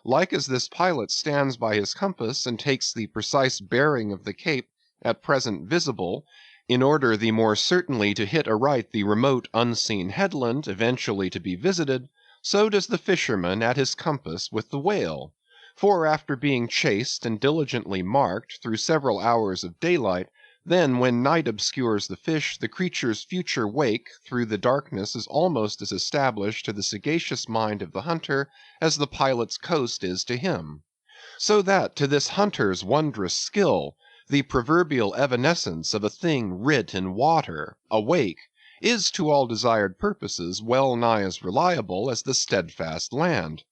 like as this pilot stands by his compass and takes the precise bearing of the cape at present visible, in order the more certainly to hit aright the remote unseen headland eventually to be visited, so does the fisherman at his compass with the whale. For after being chased and diligently marked through several hours of daylight, then when night obscures the fish, the creature's future wake through the darkness is almost as established to the sagacious mind of the hunter as the pilot's coast is to him. So that to this hunter's wondrous skill, the proverbial evanescence of a thing writ in water, a wake, is to all desired purposes well nigh as reliable as the steadfast land.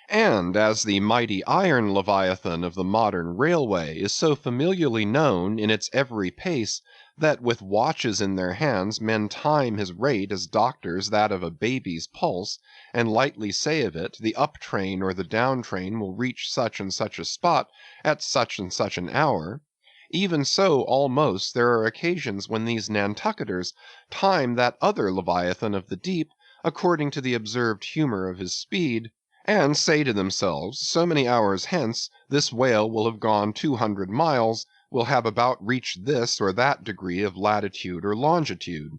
And as the mighty iron leviathan of the modern railway is so familiarly known in its every pace, that with watches in their hands men time his rate as doctors that of a baby's pulse, and lightly say of it, the up train or the down train will reach such and such a spot at such and such an hour, even so almost there are occasions when these Nantucketers time that other leviathan of the deep according to the observed humor of his speed, and say to themselves, so many hours hence this whale will have gone 200 miles, will have about reached this or that degree of latitude or longitude.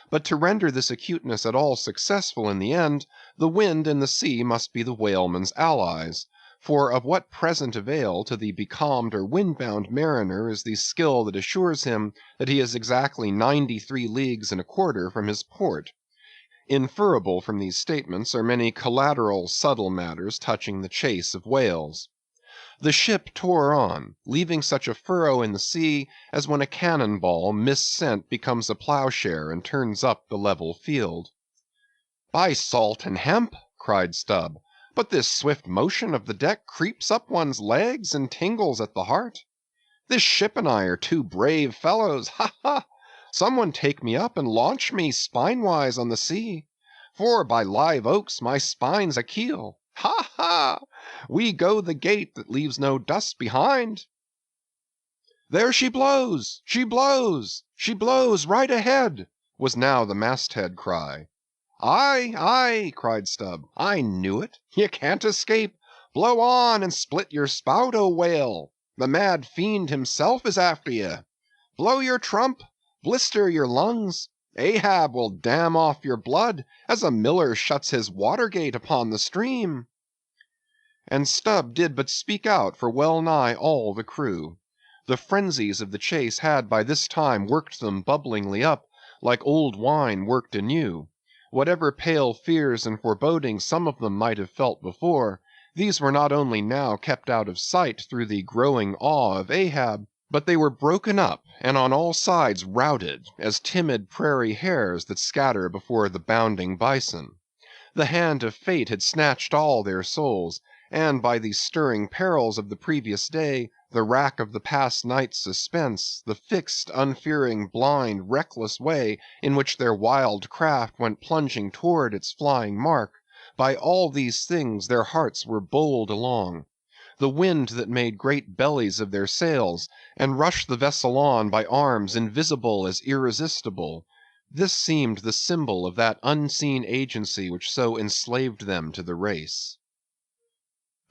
But to render this acuteness at all successful in the end, the wind and the sea must be the whaleman's allies. For of what present avail to the becalmed or wind-bound mariner is the skill that assures him that he is exactly 93 leagues and a quarter from his port? Inferable from these statements are many collateral subtle matters touching the chase of whales. The ship tore on, leaving such a furrow in the sea as when a cannon ball missent becomes a ploughshare and turns up the level field. "By salt and hemp!" cried Stubb, "but this swift motion of the deck creeps up one's legs and tingles at the heart. This ship and I are two brave fellows, ha! ha! Some one take me up and launch me spinewise on the sea, for by live oaks my spine's a keel. Ha! ha! We go the gait that leaves no dust behind. There she blows! She blows! She blows right ahead!" was now the masthead cry. "Aye, aye!" cried Stubb, "I knew it. Ye can't escape. Blow on and split your spout, O whale! The mad fiend himself is after ye. Blow your trump, blister your lungs. Ahab will dam off your blood, as a miller shuts his water gate upon the stream." And Stubb did but speak out for well nigh all the crew. The frenzies of the chase had by this time worked them bubblingly up, like old wine worked anew. Whatever pale fears and forebodings some of them might have felt before, these were not only now kept out of sight through the growing awe of Ahab, but they were broken up and on all sides routed, as timid prairie hares that scatter before the bounding bison. The hand of fate had snatched all their souls, and by the stirring perils of the previous day, the rack of the past night's suspense, the fixed, unfearing, blind, reckless way in which their wild craft went plunging toward its flying mark, by all these things their hearts were bowled along. The wind that made great bellies of their sails, and rushed the vessel on by arms invisible as irresistible, this seemed the symbol of that unseen agency which so enslaved them to the race.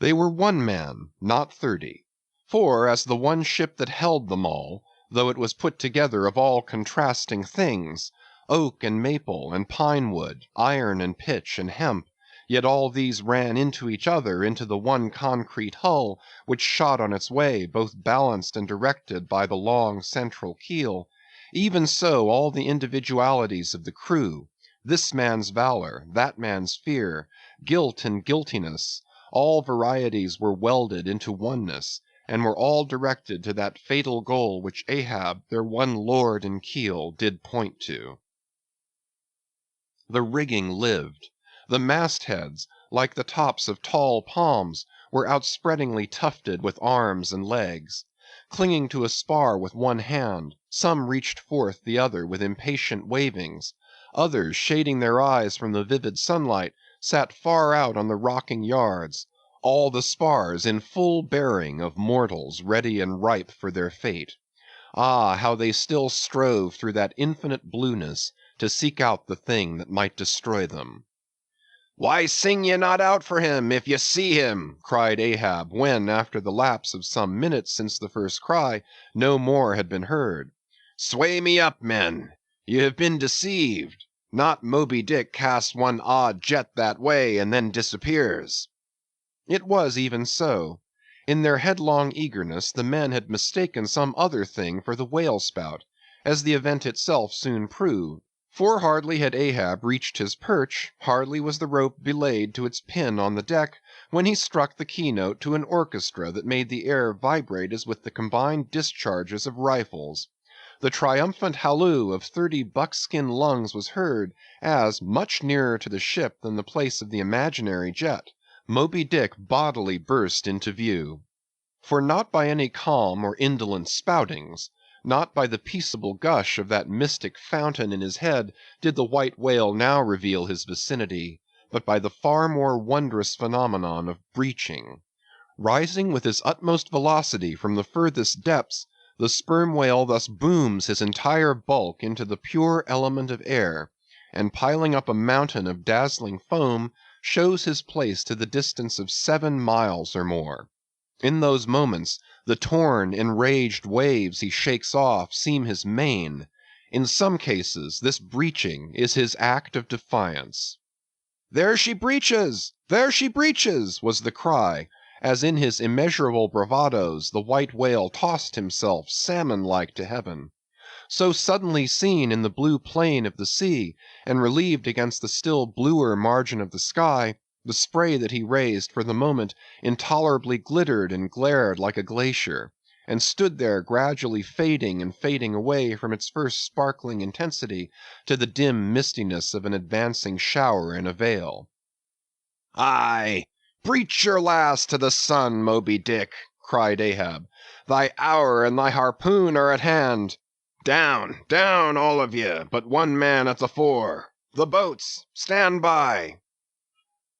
They were one man, not 30. For, as the one ship that held them all, though it was put together of all contrasting things, oak and maple and pine wood, iron and pitch and hemp, yet all these ran into each other into the one concrete hull, which shot on its way, both balanced and directed by the long central keel. Even so all the individualities of the crew, this man's valor, that man's fear, guilt and guiltiness, all varieties were welded into oneness, and were all directed to that fatal goal which Ahab, their one lord and keel, did point to. The rigging lived. The mastheads, like the tops of tall palms, were outspreadingly tufted with arms and legs. Clinging to a spar with one hand, some reached forth the other with impatient wavings. Others, shading their eyes from the vivid sunlight, sat far out on the rocking yards, all the spars in full bearing of mortals ready and ripe for their fate. Ah, how they still strove through that infinite blueness to seek out the thing that might destroy them. "Why sing ye not out for him, if ye see him?" cried Ahab, when, after the lapse of some minutes since the first cry, no more had been heard. "Sway me up, men! Ye have been deceived. Not Moby Dick casts one odd jet that way, and then disappears." It was even so. In their headlong eagerness the men had mistaken some other thing for the whale spout, as the event itself soon proved. For hardly had Ahab reached his perch, hardly was the rope belayed to its pin on the deck, when he struck the keynote to an orchestra that made the air vibrate as with the combined discharges of rifles. The triumphant halloo of 30 buckskin lungs was heard, as, much nearer to the ship than the place of the imaginary jet, Moby Dick bodily burst into view. For not by any calm or indolent spoutings, not by the peaceable gush of that mystic fountain in his head did the white whale now reveal his vicinity, but by the far more wondrous phenomenon of breaching. Rising with his utmost velocity from the furthest depths, the sperm whale thus booms his entire bulk into the pure element of air, and piling up a mountain of dazzling foam, shows his place to the distance of 7 miles or more. In those moments, the torn, enraged waves he shakes off seem his mane. In some cases, this breaching is his act of defiance. "There she breaches! There she breaches!" was the cry, as in his immeasurable bravadoes the white whale tossed himself salmon-like to heaven. So suddenly seen in the blue plain of the sea, and relieved against the still bluer margin of the sky, the spray that he raised for the moment intolerably glittered and glared like a glacier, and stood there gradually fading and fading away from its first sparkling intensity to the dim mistiness of an advancing shower in a vale. "Aye! Breach your last to the sun, Moby Dick!" cried Ahab. "Thy hour and thy harpoon are at hand. Down, down, all of ye, but one man at the fore. The boats, stand by!"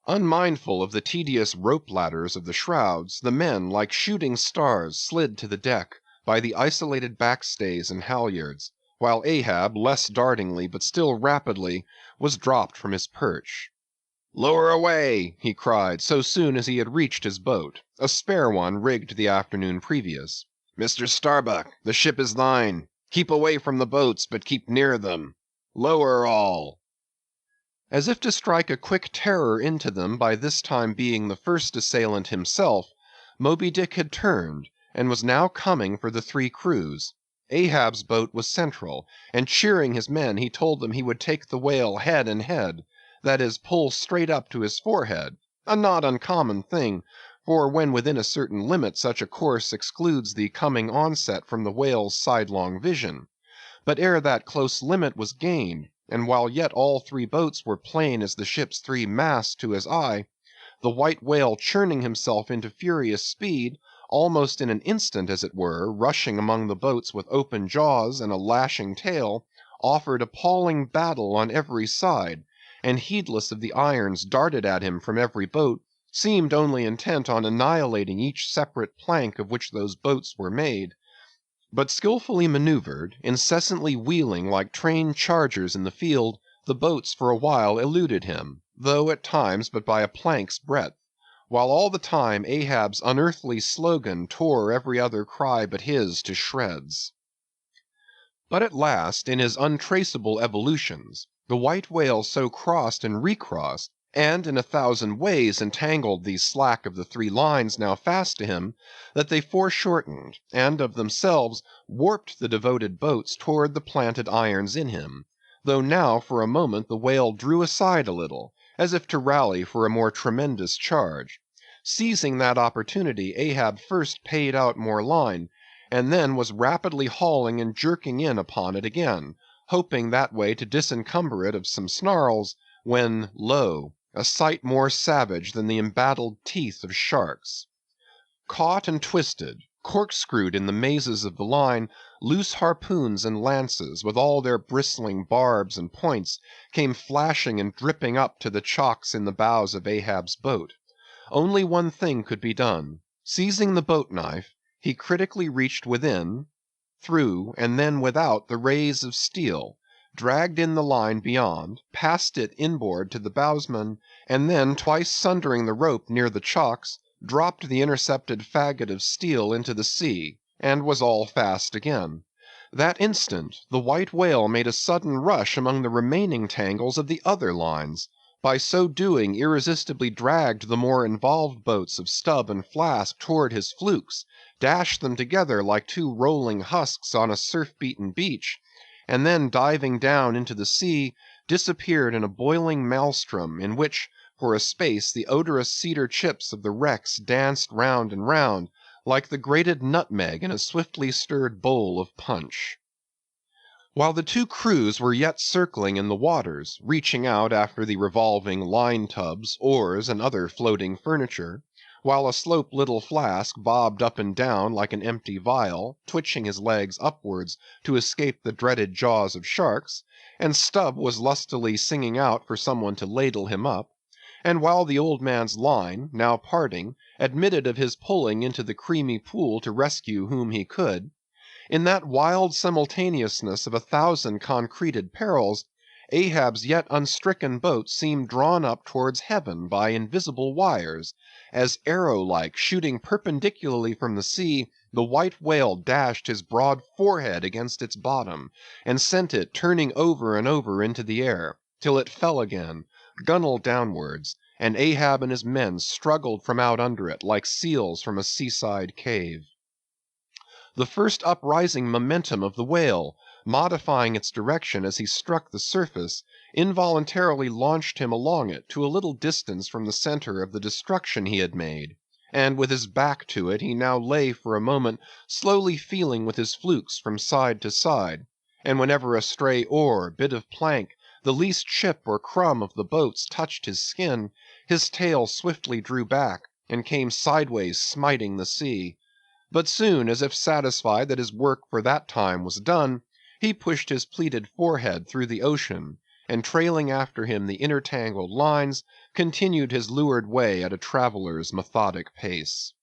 Unmindful of the tedious rope ladders of the shrouds, the men, like shooting stars, slid to the deck, by the isolated backstays and halyards, while Ahab, less dartingly, but still rapidly, was dropped from his perch. "Lower away!" he cried, so soon as he had reached his boat, a spare one rigged the afternoon previous. "Mr. Starbuck, the ship is thine. Keep away from the boats, but keep near them. Lower all!" As if to strike a quick terror into them by this time being the first assailant himself, Moby Dick had turned, and was now coming for the 3 crews. Ahab's boat was central, and cheering his men he told them he would take the whale head and head, that is, pull straight up to his forehead, a not uncommon thing, for when within a certain limit such a course excludes the coming onset from the whale's sidelong vision. But ere that close limit was gained, and while yet all 3 boats were plain as the ship's 3 masts to his eye, the white whale churning himself into furious speed, almost in an instant as it were, rushing among the boats with open jaws and a lashing tail, offered appalling battle on every side, and heedless of the irons darted at him from every boat, seemed only intent on annihilating each separate plank of which those boats were made. But skillfully maneuvered, incessantly wheeling like trained chargers in the field, the boats for a while eluded him, though at times but by a plank's breadth, while all the time Ahab's unearthly slogan tore every other cry but his to shreds. But at last, in his untraceable evolutions, the white whale so crossed and recrossed, and in 1,000 ways entangled the slack of the 3 lines now fast to him, that they foreshortened, and of themselves warped the devoted boats toward the planted irons in him, though now for a moment the whale drew aside a little, as if to rally for a more tremendous charge. Seizing that opportunity, Ahab first paid out more line, and then was rapidly hauling and jerking in upon it again, hoping that way to disencumber it of some snarls, when, lo, a sight more savage than the embattled teeth of sharks. Caught and twisted, corkscrewed in the mazes of the line, loose harpoons and lances, with all their bristling barbs and points, came flashing and dripping up to the chocks in the bows of Ahab's boat. Only one thing could be done. Seizing the boat knife, he critically reached within, through, and then without the rays of steel, dragged in the line beyond, passed it inboard to the bowsman, and then twice sundering the rope near the chocks, dropped the intercepted faggot of steel into the sea, and was all fast again. That instant the white whale made a sudden rush among the remaining tangles of the other lines, by so doing irresistibly dragged the more involved boats of Stubb and Flask toward his flukes, dashed them together like 2 rolling husks on a surf-beaten beach, and then diving down into the sea, disappeared in a boiling maelstrom in which, for a space, the odorous cedar chips of the wrecks danced round and round, like the grated nutmeg in a swiftly stirred bowl of punch. While the two crews were yet circling in the waters, reaching out after the revolving line tubs, oars, and other floating furniture, while a slope little flask bobbed up and down like an empty vial, twitching his legs upwards to escape the dreaded jaws of sharks, and Stubb was lustily singing out for someone to ladle him up, and while the old man's line, now parting, admitted of his pulling into the creamy pool to rescue whom he could, in that wild simultaneousness of 1,000 concreted perils, Ahab's yet unstricken boat seemed drawn up towards heaven by invisible wires, as arrow-like, shooting perpendicularly from the sea, the white whale dashed his broad forehead against its bottom, and sent it turning over and over into the air, till it fell again, gunwale downwards, and Ahab and his men struggled from out under it like seals from a seaside cave. The first uprising momentum of the whale, modifying its direction as he struck the surface, involuntarily launched him along it to a little distance from the center of the destruction he had made, and with his back to it he now lay for a moment slowly feeling with his flukes from side to side, and whenever a stray oar, bit of plank, the least chip or crumb of the boats touched his skin, his tail swiftly drew back, and came sideways smiting the sea. But soon, as if satisfied that his work for that time was done, he pushed his pleated forehead through the ocean, and trailing after him the intertangled lines, continued his leeward way at a traveller's methodic pace.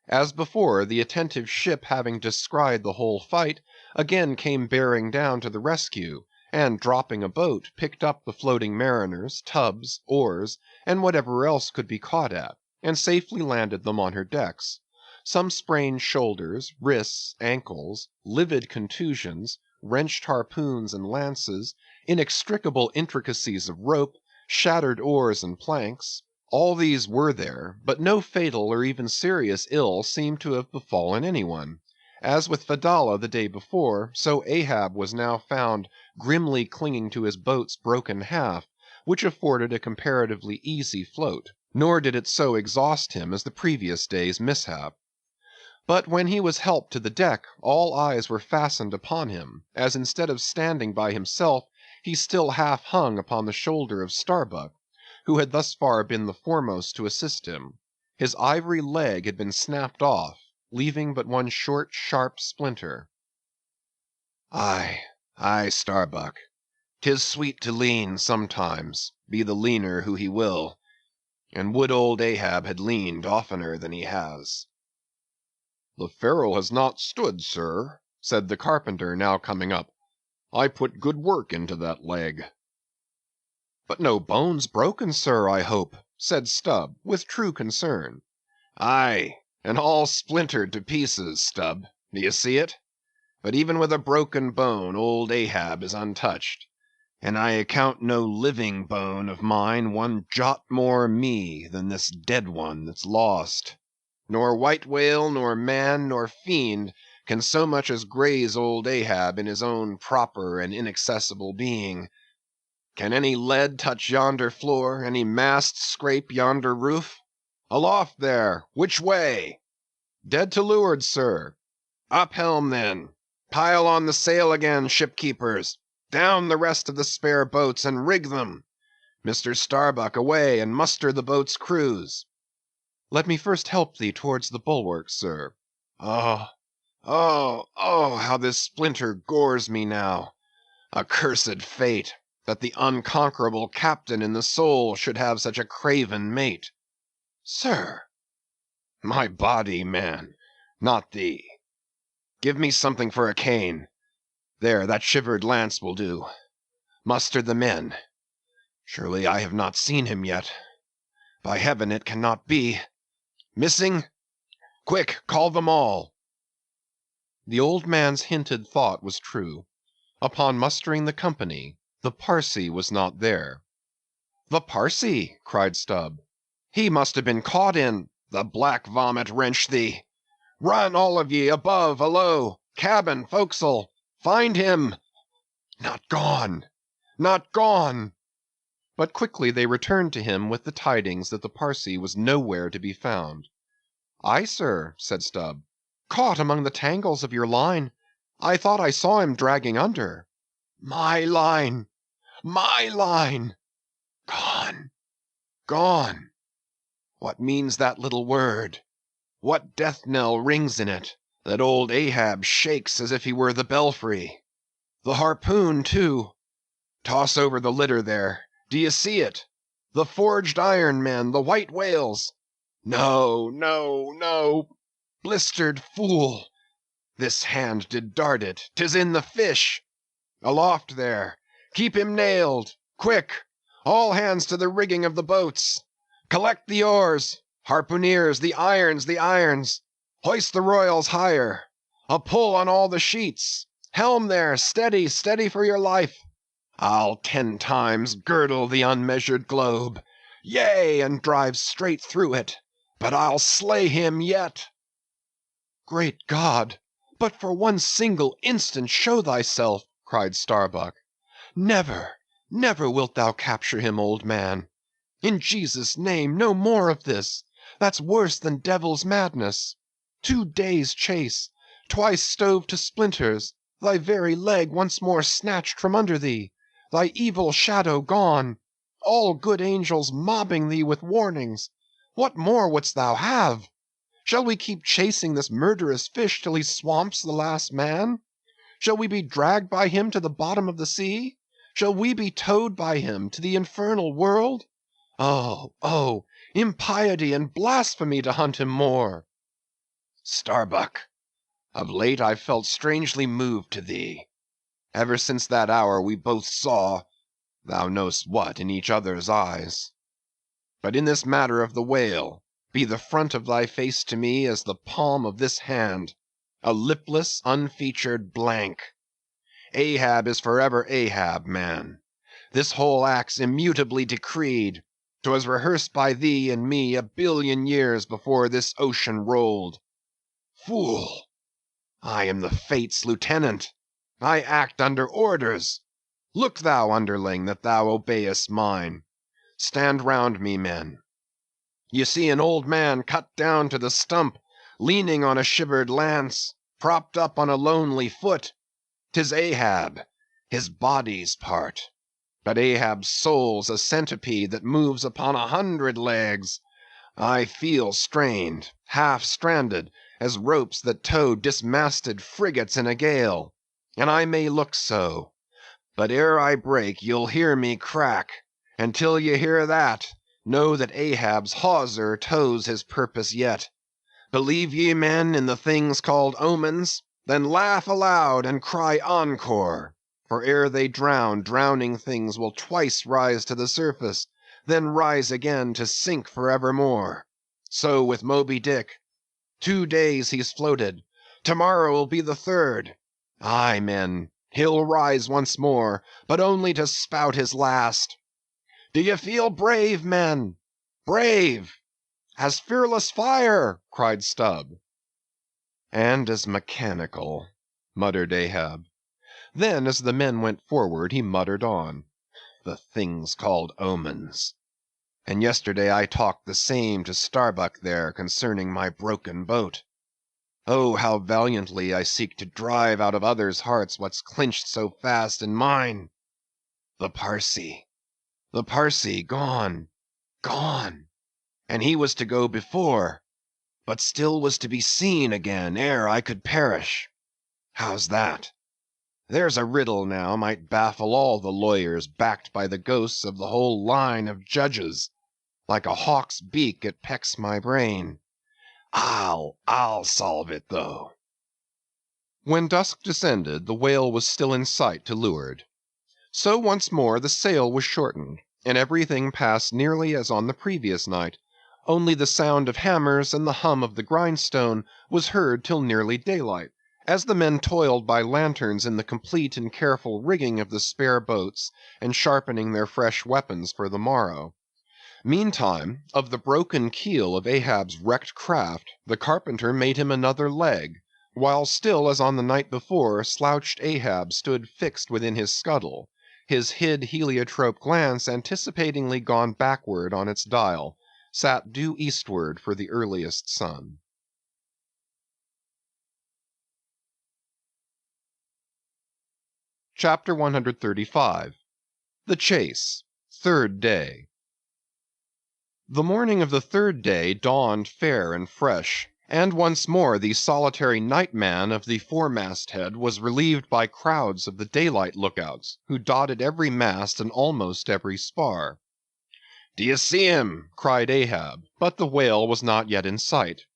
As before, the attentive ship having descried the whole fight, again came bearing down to the rescue, and dropping a boat, picked up the floating mariners, tubs, oars, and whatever else could be caught at, and safely landed them on her decks. Some sprained shoulders, wrists, ankles, livid contusions, wrenched harpoons and lances, inextricable intricacies of rope, shattered oars and planks, all these were there, but no fatal or even serious ill seemed to have befallen anyone. As with Fedallah the day before, so Ahab was now found grimly clinging to his boat's broken half, which afforded a comparatively easy float, nor did it so exhaust him as the previous day's mishap. But when he was helped to the deck, all eyes were fastened upon him, as instead of standing by himself, he still half hung upon the shoulder of Starbuck, who had thus far been the foremost to assist him. His ivory leg had been snapped off, leaving but one short, sharp splinter. Aye, Starbuck, 'tis sweet to lean sometimes, be the leaner who he will, and would old Ahab had leaned oftener than he has. The ferrule has not stood, sir, said the carpenter, now coming up. I put good work into that leg. But no bones broken, sir, I hope, said Stubb, with true concern. Aye, and all splintered to pieces, Stubb, d'ye see it? But even with a broken bone, old Ahab is untouched, and I account no living bone of mine one jot more me than this dead one that's lost. Nor white whale, nor man, nor fiend can so much as graze old Ahab in his own proper and inaccessible being. Can any lead touch yonder floor, any mast scrape yonder roof? Aloft there, which way? Dead to leeward, sir. Up helm then. Pile on the sail again, shipkeepers. Down the rest of the spare boats, and rig them. Mr. Starbuck, away, and muster the boat's crews. Let me first help thee towards the bulwarks, sir. Oh, how this splinter gores me now. Accursed fate, that the unconquerable captain in the soul should have such a craven mate. Sir! My body, man, not thee. Give me something for a cane. There, that shivered lance will do. Muster the men. Surely I have not seen him yet. By heaven, it cannot be. Missing? Quick, call them all. The old man's hinted thought was true. Upon mustering the company, the Parsee was not there. The Parsee, cried Stubb. He must have been caught in the black vomit wrench thee. Run, all of ye, above, alow, cabin, forecastle. Find him. Not gone, not gone. But quickly they returned to him with the tidings that the Parsee was nowhere to be found. Aye, sir, said Stubb. Caught among the tangles of your line. I thought I saw him dragging under. My line! My line! Gone! Gone! What means that little word? What death knell rings in it, that old Ahab shakes as if he were the belfry? The harpoon, too! Toss over the litter there. Do ye see it? The forged iron, men, the white whales! No, no, no! Blistered fool! This hand did dart it, 'tis in the fish! Aloft there! Keep him nailed! Quick! All hands to the rigging of the boats! Collect the oars! Harpooneers, the irons, the irons! Hoist the royals higher! A pull on all the sheets! Helm there, steady, steady for your life! I'll 10 times girdle the unmeasured globe, yea, and drive straight through it, but I'll slay him yet. Great God! But for one single instant show thyself, cried Starbuck. Never, never wilt thou capture him, old man. In Jesus' name, no more of this. That's worse than devil's madness. 2 days' chase, twice stove to splinters, thy very leg once more snatched from under thee, thy evil shadow gone, all good angels mobbing thee with warnings. What more wouldst thou have? Shall we keep chasing this murderous fish till he swamps the last man? Shall we be dragged by him to the bottom of the sea? Shall we be towed by him to the infernal world? Oh, oh, impiety and blasphemy to hunt him more! Starbuck, of late I've felt strangely moved to thee. Ever since that hour we both saw, thou know'st what, in each other's eyes. But in this matter of the whale, be the front of thy face to me as the palm of this hand, a lipless, unfeatured blank. Ahab is forever Ahab, man. This whole act's immutably decreed. 'Twas rehearsed by thee and me a billion years before this ocean rolled. Fool! I am the Fates' lieutenant. I act under orders. Look thou, underling, that thou obeyest mine. Stand round me, men. Ye see an old man cut down to the stump, leaning on a shivered lance, propped up on a lonely foot. 'Tis Ahab, his body's part. But Ahab's soul's a centipede that moves upon 100 legs. I feel strained, half stranded, as ropes that tow dismasted frigates in a gale. And I may look so. But ere I break, you'll hear me crack. And till ye hear that, know that Ahab's hawser tows his purpose yet. Believe ye, men, in the things called omens? Then laugh aloud and cry encore. For ere they drown, drowning things will twice rise to the surface, then rise again to sink for evermore. So with Moby Dick. 2 days he's floated. Tomorrow will be the 3rd. Aye, men, he'll rise once more, but only to spout his last. Do ye feel brave, men? Brave! As fearless fire, cried Stubb. And as mechanical, muttered Ahab. Then, as the men went forward, he muttered on. The things called omens. And yesterday I talked the same to Starbuck there concerning my broken boat. Oh, how valiantly I seek to drive out of others' hearts what's clinched so fast in mine! The Parsee gone, gone! And he was to go before, but still was to be seen again ere I could perish. How's that? There's a riddle now might baffle all the lawyers backed by the ghosts of the whole line of judges. Like a hawk's beak it pecks my brain. I'll solve it, though. When dusk descended, the whale was still in sight to leeward. So once more the sail was shortened, and everything passed nearly as on the previous night, only the sound of hammers and the hum of the grindstone was heard till nearly daylight, as the men toiled by lanterns in the complete and careful rigging of the spare boats, and sharpening their fresh weapons for the morrow. Meantime, of the broken keel of Ahab's wrecked craft, the carpenter made him another leg, while still as on the night before, slouched Ahab stood fixed within his scuttle, his hid heliotrope glance anticipatingly gone backward on its dial, sat due eastward for the earliest sun. Chapter 135. The Chase, Third Day. The morning of the third day dawned fair and fresh, and once more the solitary nightman of the foremast head was relieved by crowds of the daylight lookouts, who dotted every mast and almost every spar. "D'ye see him?" cried Ahab, but the whale was not yet in sight.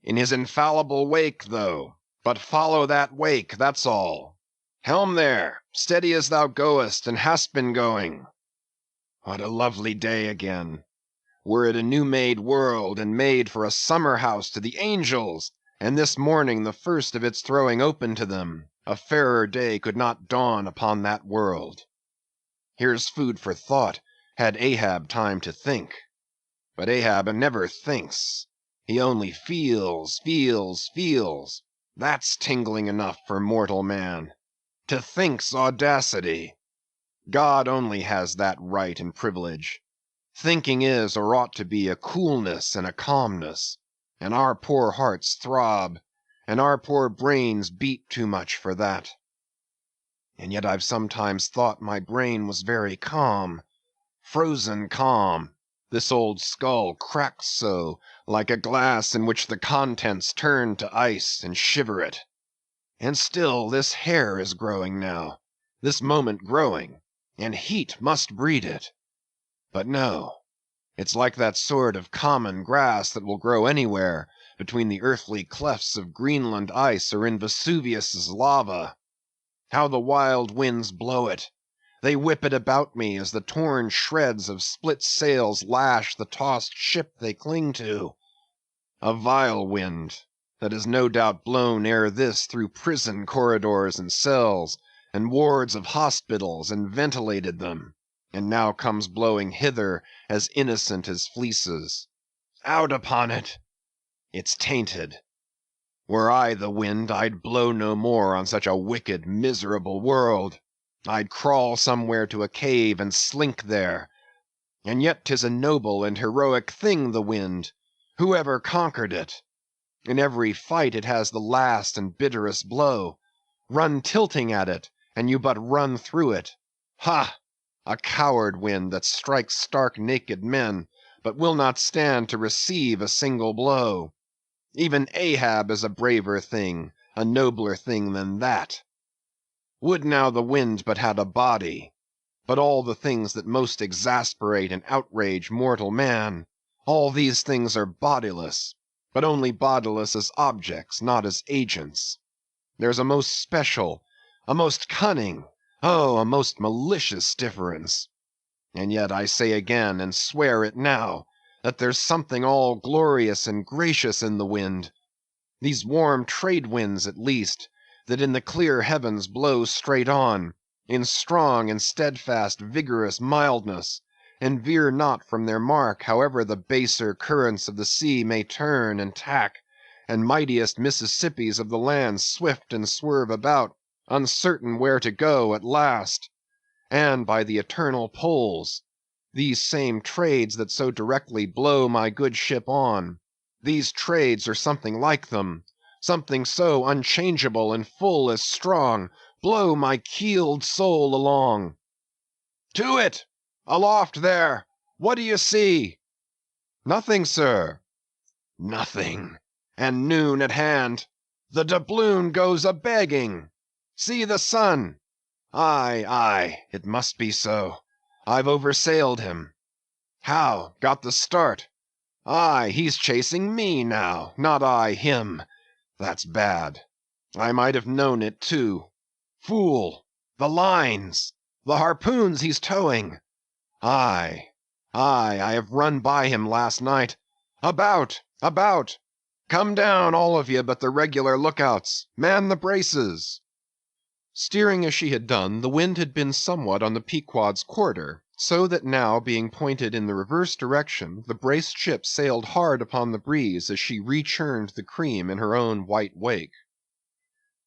"In his infallible wake, though; but follow that wake, that's all. Helm there, steady as thou goest and hast been going. What a lovely day again! Were it a new-made world, and made for a summer-house to the angels, and this morning the first of its throwing open to them, a fairer day could not dawn upon that world. Here's food for thought, had Ahab time to think. But Ahab never thinks. He only feels, feels, feels. That's tingling enough for mortal man. To think's audacity. God only has that right and privilege. Thinking is, or ought to be, a coolness and a calmness, and our poor hearts throb, and our poor brains beat too much for that. And yet I've sometimes thought my brain was very calm, frozen calm. This old skull cracks so, like a glass in which the contents turn to ice and shiver it. And still this hair is growing now, this moment growing, and heat must breed it. But no, it's like that sort of common grass that will grow anywhere, between the earthly clefts of Greenland ice or in Vesuvius' lava. How the wild winds blow it! They whip it about me as the torn shreds of split sails lash the tossed ship they cling to. A vile wind, that has no doubt blown ere this through prison corridors and cells, and wards of hospitals, and ventilated them, and now comes blowing hither as innocent as fleeces. Out upon it! It's tainted. Were I the wind, I'd blow no more on such a wicked, miserable world. I'd crawl somewhere to a cave and slink there. And yet 'tis a noble and heroic thing, the wind. Who ever conquered it? In every fight it has the last and bitterest blow. Run tilting at it, and you but run through it. Ha! A coward wind that strikes stark naked men, but will not stand to receive a single blow. Even Ahab is a braver thing, a nobler thing than that. Would now the wind but had a body! But all the things that most exasperate and outrage mortal man, all these things are bodiless, but only bodiless as objects, not as agents. There's a most special, a most cunning, oh, a most malicious difference. And yet I say again, and swear it now, that there's something all glorious and gracious in the wind. These warm trade winds, at least, that in the clear heavens blow straight on, in strong and steadfast vigorous mildness, and veer not from their mark, however the baser currents of the sea may turn and tack, and mightiest Mississippis of the land swift and swerve about, uncertain where to go at last. And by the eternal poles, these same trades that so directly blow my good ship on, these trades, or something like them, something so unchangeable and full as strong, blow my keeled soul along. To it! Aloft there! What do you see? Nothing, sir. Nothing, and noon at hand. The doubloon goes a-begging. See the sun! Aye, aye, it must be so. I've oversailed him. How, got the start? Aye, he's chasing me now, not I him. That's bad. I might have known it, too. Fool! The lines! The harpoons he's towing! Aye, aye, I have run by him last night. About! About! Come down, all of ye but the regular lookouts. Man the braces! Steering as she had done, the wind had been somewhat on the Pequod's quarter, so that now being pointed in the reverse direction, the braced ship sailed hard upon the breeze as she rechurned the cream in her own white wake.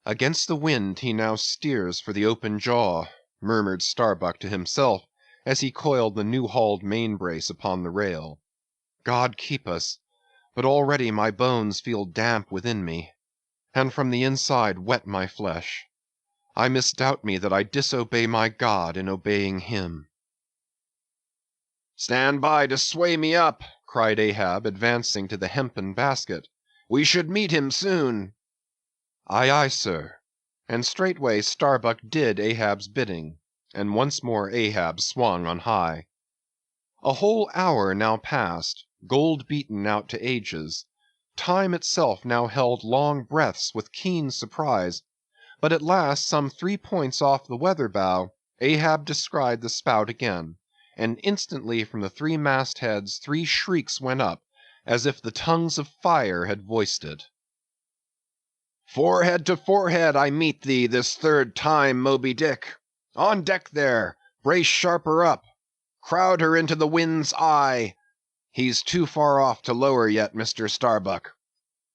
Against the wind he now steers for the open jaw, murmured Starbuck to himself, as he coiled the new-hauled main-brace upon the rail. God keep us, but already my bones feel damp within me, and from the inside wet my flesh. I misdoubt me that I disobey my God in obeying him." "Stand by to sway me up," cried Ahab, advancing to the hempen basket. "We should meet him soon." "Aye, aye, sir." And straightway Starbuck did Ahab's bidding, and once more Ahab swung on high. A whole hour now passed, gold beaten out to ages. Time itself now held long breaths with keen surprise. But at last, some 3 points off the weather bow, Ahab descried the spout again, and instantly from the 3 mastheads 3 shrieks went up, as if the tongues of fire had voiced it. "Forehead to forehead I meet thee this third time, Moby Dick. On deck there, brace sharper up. Crowd her into the wind's eye. He's too far off to lower yet, Mr. Starbuck.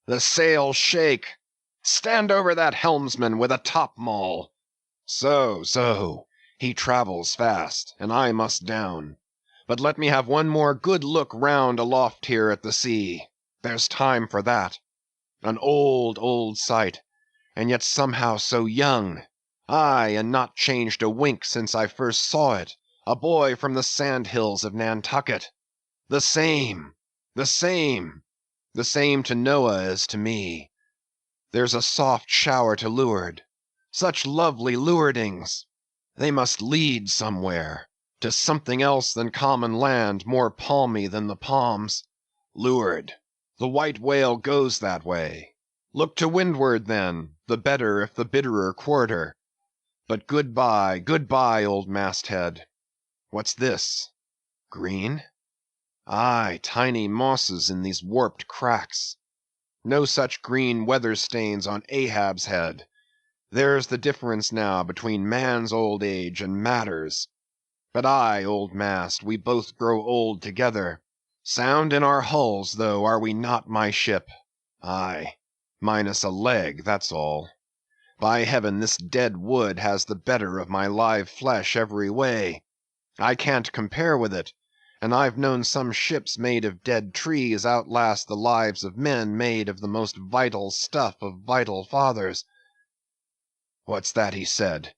The sails shake. Stand over that helmsman with a top-maul. So, he travels fast, and I must down. But let me have one more good look round aloft here at the sea. There's time for that. An old, old sight, and yet somehow so young. Aye, and not changed a wink since I first saw it, a boy from the sand hills of Nantucket. The same to Noah as to me. There's a soft shower to leeward. Such lovely leewardings! They must lead somewhere, to something else than common land, more palmy than the palms. Leeward, the white whale goes that way. Look to windward then, the better if the bitterer quarter. But good-bye, good-bye, old masthead. What's this? Green? Aye, tiny mosses in these warped cracks. No such green weather stains on Ahab's head. There's the difference now between man's old age and matters. But aye, old mast, we both grow old together. Sound in our hulls, though, are we not, my ship? Aye, minus a leg, that's all. By heaven, this dead wood has the better of my live flesh every way. I can't compare with it, and I've known some ships made of dead trees outlast the lives of men made of the most vital stuff of vital fathers. What's that he said?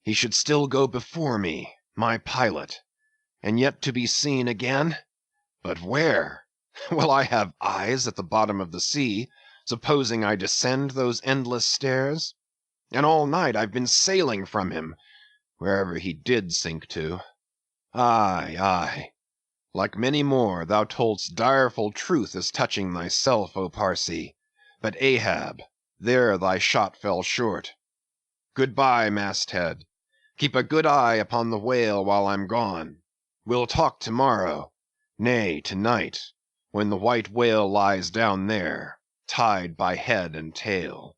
He should still go before me, my pilot, and yet to be seen again? But where? Will I have eyes at the bottom of the sea, supposing I descend those endless stairs? And all night I've been sailing from him, wherever he did sink to. Aye, aye. Like many more, thou toldst direful truth as touching thyself, O Parsee. But Ahab, there thy shot fell short. Good-bye, masthead. Keep a good eye upon the whale while I'm gone. We'll talk to-morrow, nay, to-night, when the white whale lies down there, tied by head and tail."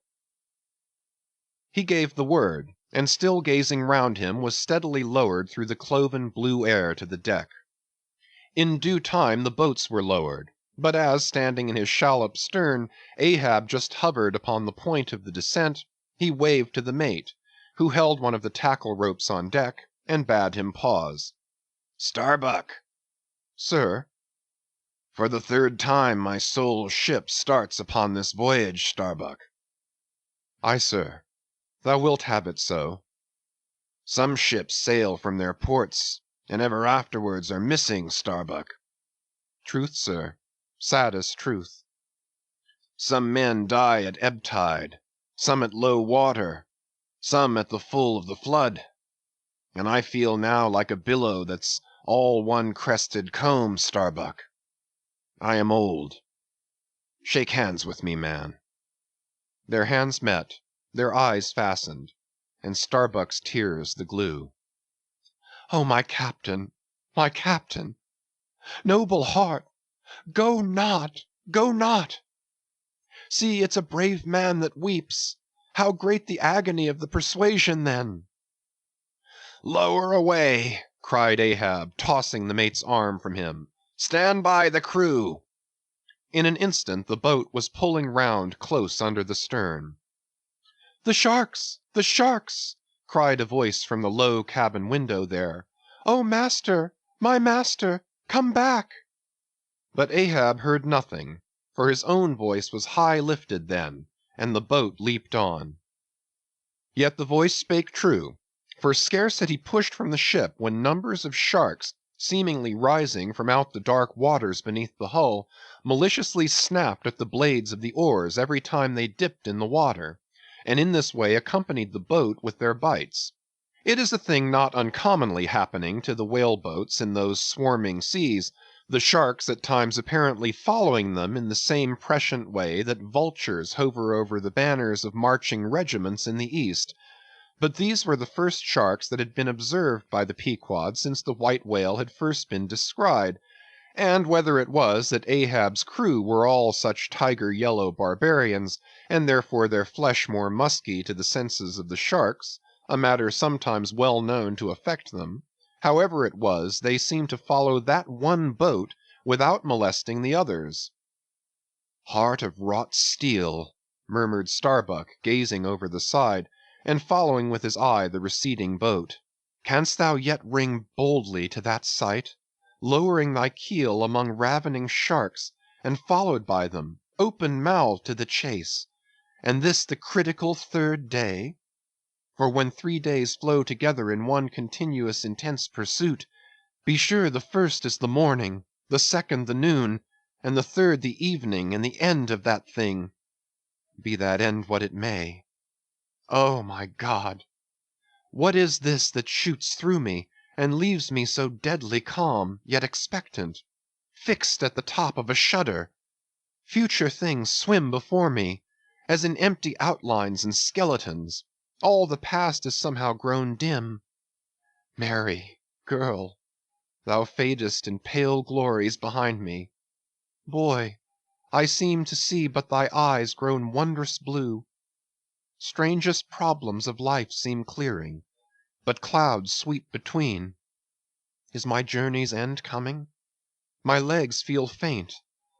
He gave the word, and still gazing round him, was steadily lowered through the cloven blue air to the deck. In due time the boats were lowered, but as, standing in his shallop's stern, Ahab just hovered upon the point of the descent, he waved to the mate, who held one of the tackle ropes on deck, and bade him pause. "Starbuck." "Sir." "For the third time my soul's ship starts upon this voyage, Starbuck." "Aye, sir. Thou wilt have it so." "Some ships sail from their ports, and ever afterwards are missing, Starbuck." "Truth, sir. Saddest truth." "Some men die at ebb tide, some at low water, some at the full of the flood. And I feel now like a billow that's all one crested comb, Starbuck. I am old. Shake hands with me, man." Their hands met, their eyes fastened, and Starbuck's tears the glue. "Oh, my captain, my captain! Noble heart, go not, go not! See, it's a brave man that weeps. How great the agony of the persuasion then!" "Lower away!" cried Ahab, tossing the mate's arm from him. "Stand by the crew!" In an instant the boat was pulling round close under the stern. "The sharks! the sharks!" cried a voice from the low cabin window there. "Oh, master, my master, come back!" But Ahab heard nothing, for his own voice was high lifted then, and the boat leaped on. Yet the voice spake true, for scarce had he pushed from the ship when numbers of sharks, seemingly rising from out the dark waters beneath the hull, maliciously snapped at the blades of the oars every time they dipped in the water, and in this way accompanied the boat with their bites. It is a thing not uncommonly happening to the whale boats in those swarming seas, the sharks at times apparently following them in the same prescient way that vultures hover over the banners of marching regiments in the East. But these were the first sharks that had been observed by the Pequod since the white whale had first been descried; and whether it was that Ahab's crew were all such tiger yellow barbarians, and therefore their flesh more musky to the senses of the sharks, a matter sometimes well known to affect them, however it was, they seemed to follow that one boat without molesting the others. "Heart of wrought steel," murmured Starbuck, gazing over the side, and following with his eye the receding boat. "Canst thou yet ring boldly to that sight, lowering thy keel among ravening sharks, and followed by them, open-mouthed to the chase, and this the critical third day? For when 3 days flow together in one continuous intense pursuit, be sure the first is the morning, the second the noon, and the third the evening and the end of that thing, be that end what it may. Oh, my God! What is this that shoots through me, and leaves me so deadly calm, yet expectant, fixed at the top of a shudder? Future things swim before me, as in empty outlines and skeletons; all the past is somehow grown dim. Mary, girl, thou fadest in pale glories behind me. Boy, I seem to see but thy eyes grown wondrous blue. Strangest problems of life seem clearing, but clouds sweep between. Is my journey's end coming? My legs feel faint,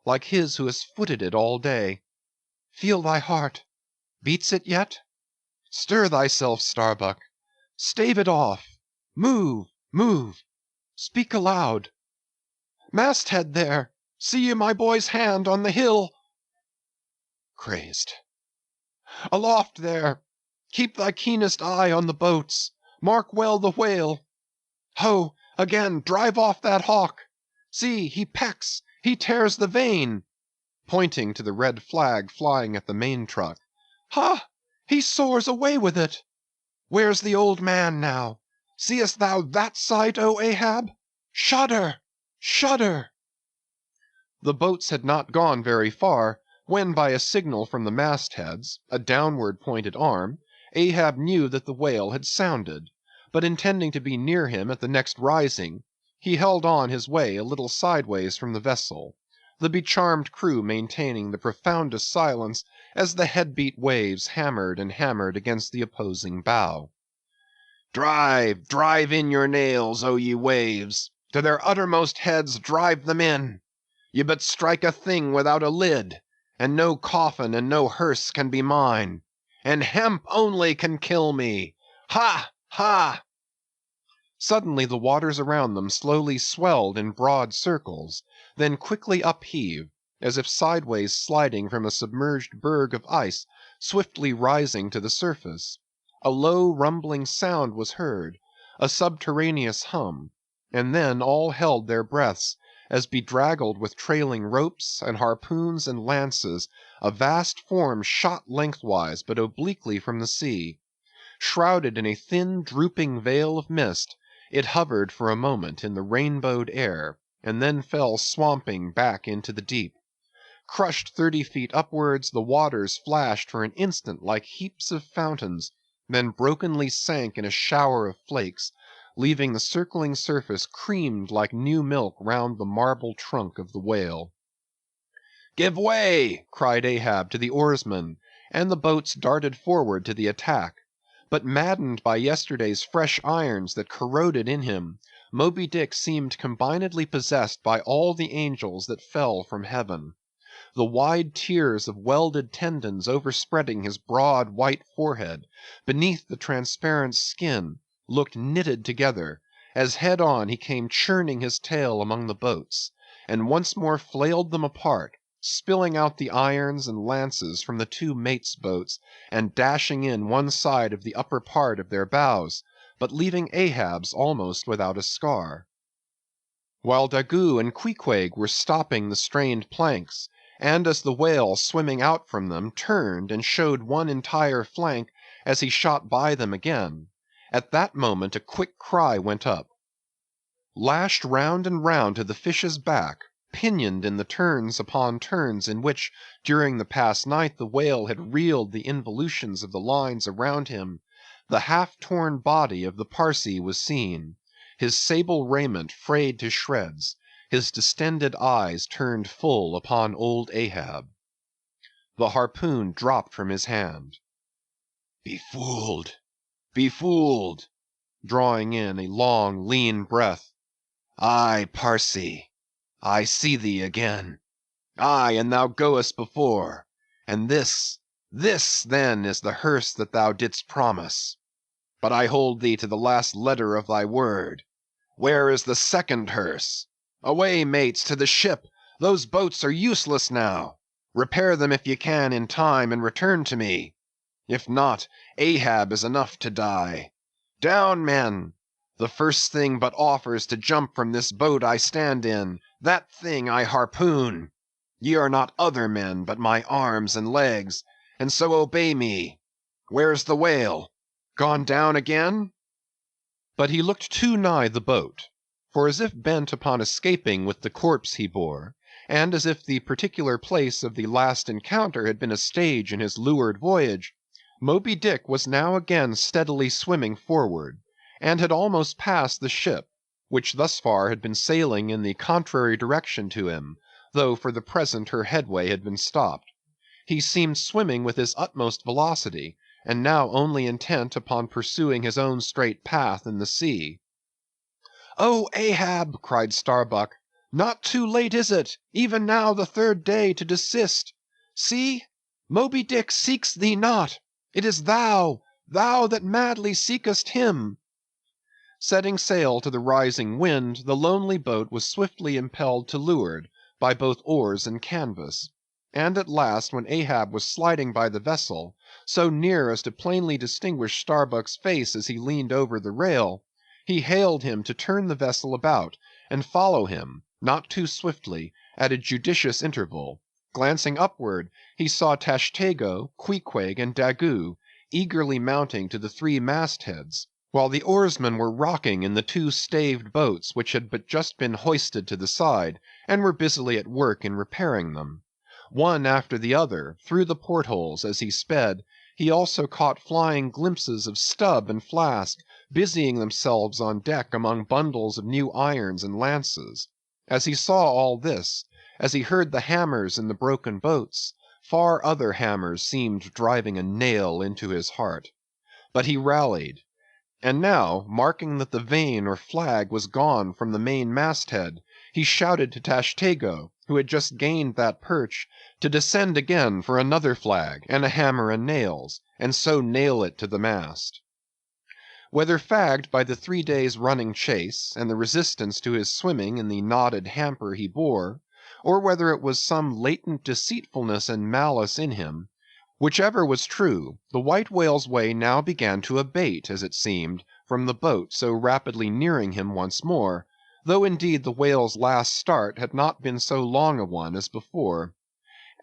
like his who has footed it all day. Feel thy heart. Beats it yet? Stir thyself, Starbuck. Stave it off. Move, move. Speak aloud. Masthead there! See ye my boy's hand on the hill? Crazed. Aloft there! Keep thy keenest eye on the boats. Mark well the whale. Ho, again, drive off that hawk. See, he pecks, he tears the vane, pointing to the red flag flying at the main truck. Ha! He soars away with it. Where's the old man now? Seest thou that sight, O Ahab? Shudder! Shudder! The boats had not gone very far, when by a signal from the mastheads, a downward pointed arm, Ahab knew that the whale had sounded; but intending to be near him at the next rising, he held on his way a little sideways from the vessel, the becharmed crew maintaining the profoundest silence as the head-beat waves hammered and hammered against the opposing bow. Drive, drive in your nails, O ye waves! To their uttermost heads drive them in! Ye but strike a thing without a lid, and no coffin and no hearse can be mine, and hemp only can kill me! Ha! ha! Suddenly the waters around them slowly swelled in broad circles, then quickly upheaved, as if sideways sliding from a submerged berg of ice swiftly rising to the surface. A low rumbling sound was heard, a subterraneous hum, and then all held their breaths, as bedraggled with trailing ropes, and harpoons, and lances, a vast form shot lengthwise but obliquely from the sea. Shrouded in a thin drooping veil of mist, it hovered for a moment in the rainbowed air, and then fell swamping back into the deep. Crushed 30 feet upwards, the waters flashed for an instant like heaps of fountains, then brokenly sank in a shower of flakes, leaving the circling surface creamed like new milk round the marble trunk of the whale. "Give way!" cried Ahab to the oarsmen, and the boats darted forward to the attack. But maddened by yesterday's fresh irons that corroded in him, Moby Dick seemed combinedly possessed by all the angels that fell from heaven. The wide tiers of welded tendons overspreading his broad white forehead, beneath the transparent skin, looked knitted together, as head on he came churning his tail among the boats, and once more flailed them apart, spilling out the irons and lances from the two mates' boats, and dashing in one side of the upper part of their bows, but leaving Ahab's almost without a scar. While Daggoo and Queequeg were stopping the strained planks, and as the whale swimming out from them turned and showed one entire flank as he shot by them again, at that moment a quick cry went up. Lashed round and round to the fish's back, pinioned in the turns upon turns in which during the past night the whale had reeled the involutions of the lines around him, the half-torn body of the Parsee was seen, his sable raiment frayed to shreds, his distended eyes turned full upon old Ahab. The harpoon dropped from his hand. "Befooled! Befooled!" drawing in a long, lean breath. "Aye, Parsee, I see thee again. Aye, and thou goest before, and this then is the hearse that thou didst promise. But I hold thee to the last letter of thy word. Where is the second hearse? Away, mates, to the ship! Those boats are useless now. Repair them if ye can in time, and return to me. If not, Ahab is enough to die. Down, men! The first thing but offers to jump from this boat I stand in, that thing I harpoon. Ye are not other men, but my arms and legs, and so obey me. Where's the whale? Gone down again?" But he looked too nigh the boat, for as if bent upon escaping with the corpse he bore, and as if the particular place of the last encounter had been a stage in his leeward voyage, Moby Dick was now again steadily swimming forward, and had almost passed the ship, which thus far had been sailing in the contrary direction to him, though for the present her headway had been stopped. He seemed swimming with his utmost velocity, and now only intent upon pursuing his own straight path in the sea. "Oh, Ahab!" cried Starbuck, "not too late is it, even now the third day, to desist? See! Moby Dick seeks thee not! It is thou that madly seekest him!" Setting sail to the rising wind, the lonely boat was swiftly impelled to leeward by both oars and canvas; and at last, when Ahab was sliding by the vessel, so near as to plainly distinguish Starbuck's face as he leaned over the rail, he hailed him to turn the vessel about, and follow him, not too swiftly, at a judicious interval. Glancing upward, he saw Tashtego, Queequeg, and Daggoo eagerly mounting to the three mastheads, while the oarsmen were rocking in the two staved boats which had but just been hoisted to the side, and were busily at work in repairing them. One after the other, through the portholes as he sped, he also caught flying glimpses of Stubb and Flask, busying themselves on deck among bundles of new irons and lances. As he saw all this, as he heard the hammers in the broken boats, far other hammers seemed driving a nail into his heart. But he rallied, and now, marking that the vane or flag was gone from the main masthead, he shouted to Tashtego, who had just gained that perch, to descend again for another flag, and a hammer and nails, and so nail it to the mast. Whether fagged by the 3 days' running chase, and the resistance to his swimming in the knotted hamper he bore, or whether it was some latent deceitfulness and malice in him, whichever was true, the White Whale's way now began to abate, as it seemed, from the boat so rapidly nearing him once more, though indeed the whale's last start had not been so long a one as before.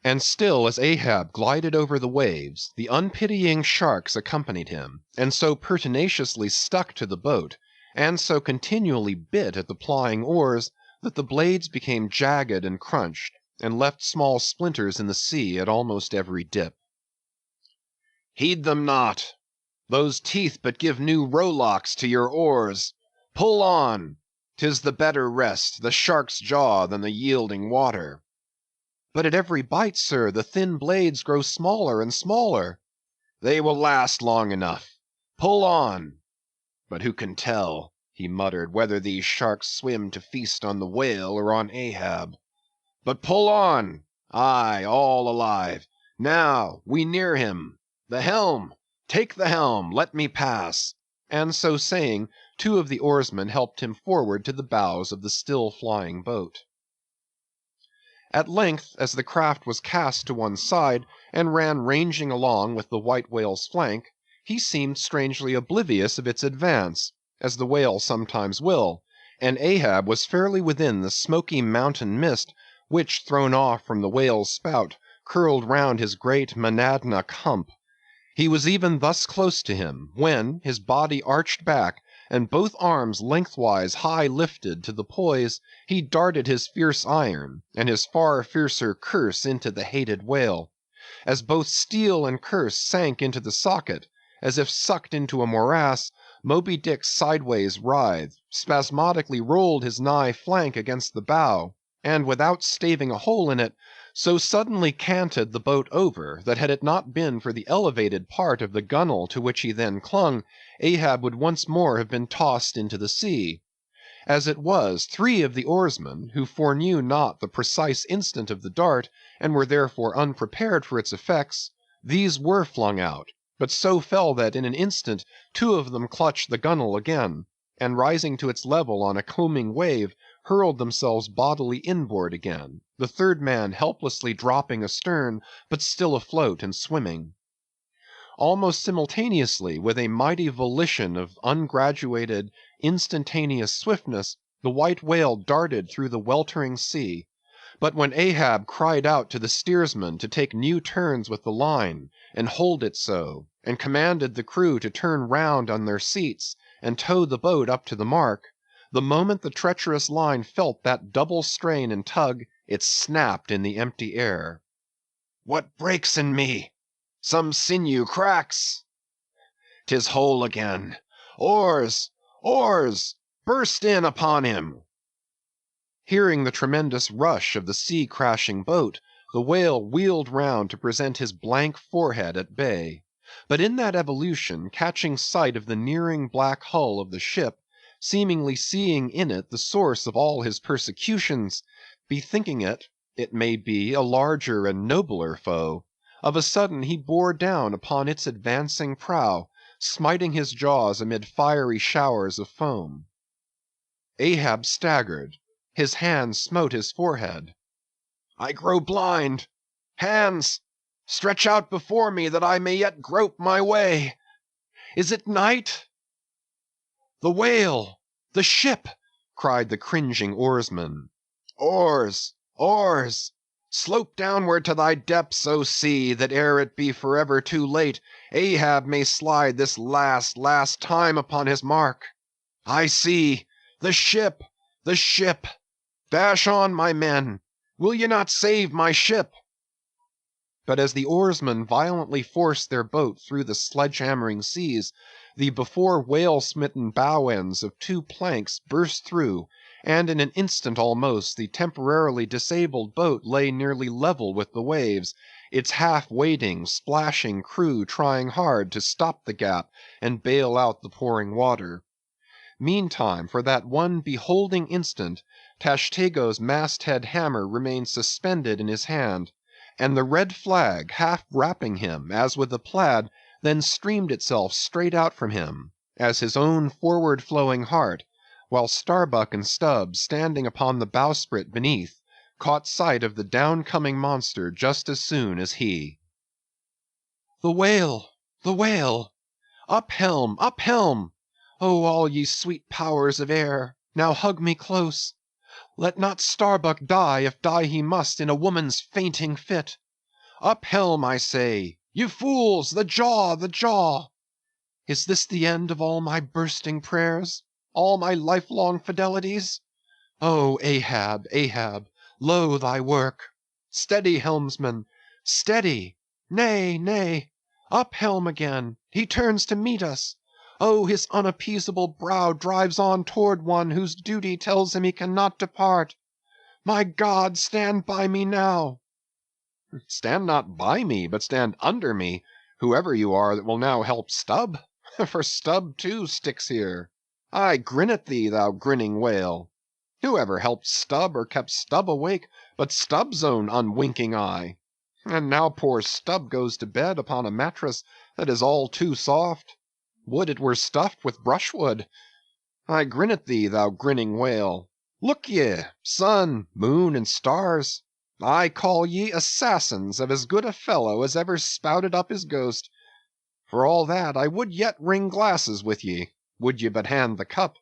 And still as Ahab glided over the waves, the unpitying sharks accompanied him, and so pertinaciously stuck to the boat, and so continually bit at the plying oars, that the blades became jagged and crunched, and left small splinters in the sea at almost every dip. "Heed them not! Those teeth but give new rowlocks to your oars. Pull on! 'Tis the better rest, the shark's jaw, than the yielding water." "But at every bite, sir, the thin blades grow smaller and smaller." "They will last long enough. Pull on! But who can tell," he muttered, "whether these sharks swim to feast on the whale or on Ahab? But pull on! Aye, all alive. Now, we near him. The helm! Take the helm! Let me pass!" And so saying, 2 of the oarsmen helped him forward to the bows of the still flying boat. At length, as the craft was cast to one side, and ran ranging along with the White Whale's flank, he seemed strangely oblivious of its advance, as the whale sometimes will, and Ahab was fairly within the smoky mountain mist, which, thrown off from the whale's spout, curled round his great Monadnock hump. He was even thus close to him, when, his body arched back, and both arms lengthwise high lifted to the poise, he darted his fierce iron, and his far fiercer curse into the hated whale. As both steel and curse sank into the socket, as if sucked into a morass, Moby Dick sideways writhed, spasmodically rolled his nigh flank against the bow, and without staving a hole in it, so suddenly canted the boat over, that had it not been for the elevated part of the gunwale to which he then clung, Ahab would once more have been tossed into the sea. As it was, 3 of the oarsmen, who foreknew not the precise instant of the dart, and were therefore unprepared for its effects, these were flung out, but so fell that, in an instant, 2 of them clutched the gunwale again, and rising to its level on a combing wave, hurled themselves bodily inboard again, the 3rd man helplessly dropping astern, but still afloat and swimming. Almost simultaneously, with a mighty volition of ungraduated, instantaneous swiftness, the White Whale darted through the weltering sea. But when Ahab cried out to the steersman to take new turns with the line, and hold it so, and commanded the crew to turn round on their seats, and tow the boat up to the mark, the moment the treacherous line felt that double strain and tug, it snapped in the empty air. What breaks in me? Some sinew cracks. 'Tis whole again. Oars! Oars! Burst in upon him! Hearing the tremendous rush of the sea-crashing boat, the whale wheeled round to present his blank forehead at bay. But in that evolution, catching sight of the nearing black hull of the ship, seemingly seeing in it the source of all his persecutions, bethinking it may be, a larger and nobler foe, of a sudden he bore down upon its advancing prow, smiting his jaws amid fiery showers of foam. Ahab staggered, his hand smote his forehead. I grow blind. Hands, stretch out before me that I may yet grope my way. Is it night? The whale! The ship! cried the cringing oarsman. Oars! Oars! Slope downward to thy depths, O sea, that ere it be forever too late, Ahab may slide this last time upon his mark. I see! The ship! The ship! Dash on, my men! Will ye not save my ship? But as the oarsmen violently forced their boat through the sledge-hammering seas, the before whale-smitten bow ends of 2 planks burst through, and in an instant almost the temporarily disabled boat lay nearly level with the waves, its half-wading, splashing crew trying hard to stop the gap and bail out the pouring water. Meantime, for that one beholding instant, Tashtego's masthead hammer remained suspended in his hand, and the red flag, half wrapping him, as with a plaid, then streamed itself straight out from him, as his own forward-flowing heart, while Starbuck and Stubb, standing upon the bowsprit beneath, caught sight of the down-coming monster just as soon as he. The whale! The whale! Up helm! Up helm! O all ye sweet powers of air, now hug me close! Let not Starbuck die, if die he must in a woman's fainting fit. Up helm, I say! You fools! The jaw! The jaw! Is this the end of all my bursting prayers? All my lifelong fidelities? O Ahab, Ahab, lo thy work! Steady, helmsman! Steady! Nay, nay! Up helm again! He turns to meet us! Oh, his unappeasable brow drives on toward one whose duty tells him he cannot depart. My God, stand by me now! Stand not by me, but stand under me, whoever you are that will now help Stubb. For Stubb too sticks here. I grin at thee, thou grinning whale. Whoever helped Stubb or kept Stubb awake but Stubb's own unwinking eye? And now poor Stubb goes to bed upon a mattress that is all too soft. Would it were stuffed with brushwood. I grin at thee, thou grinning whale. Look ye, sun, moon, and stars! I call ye assassins of as good a fellow as ever spouted up his ghost. For all that, I would yet ring glasses with ye, would ye but hand the cup.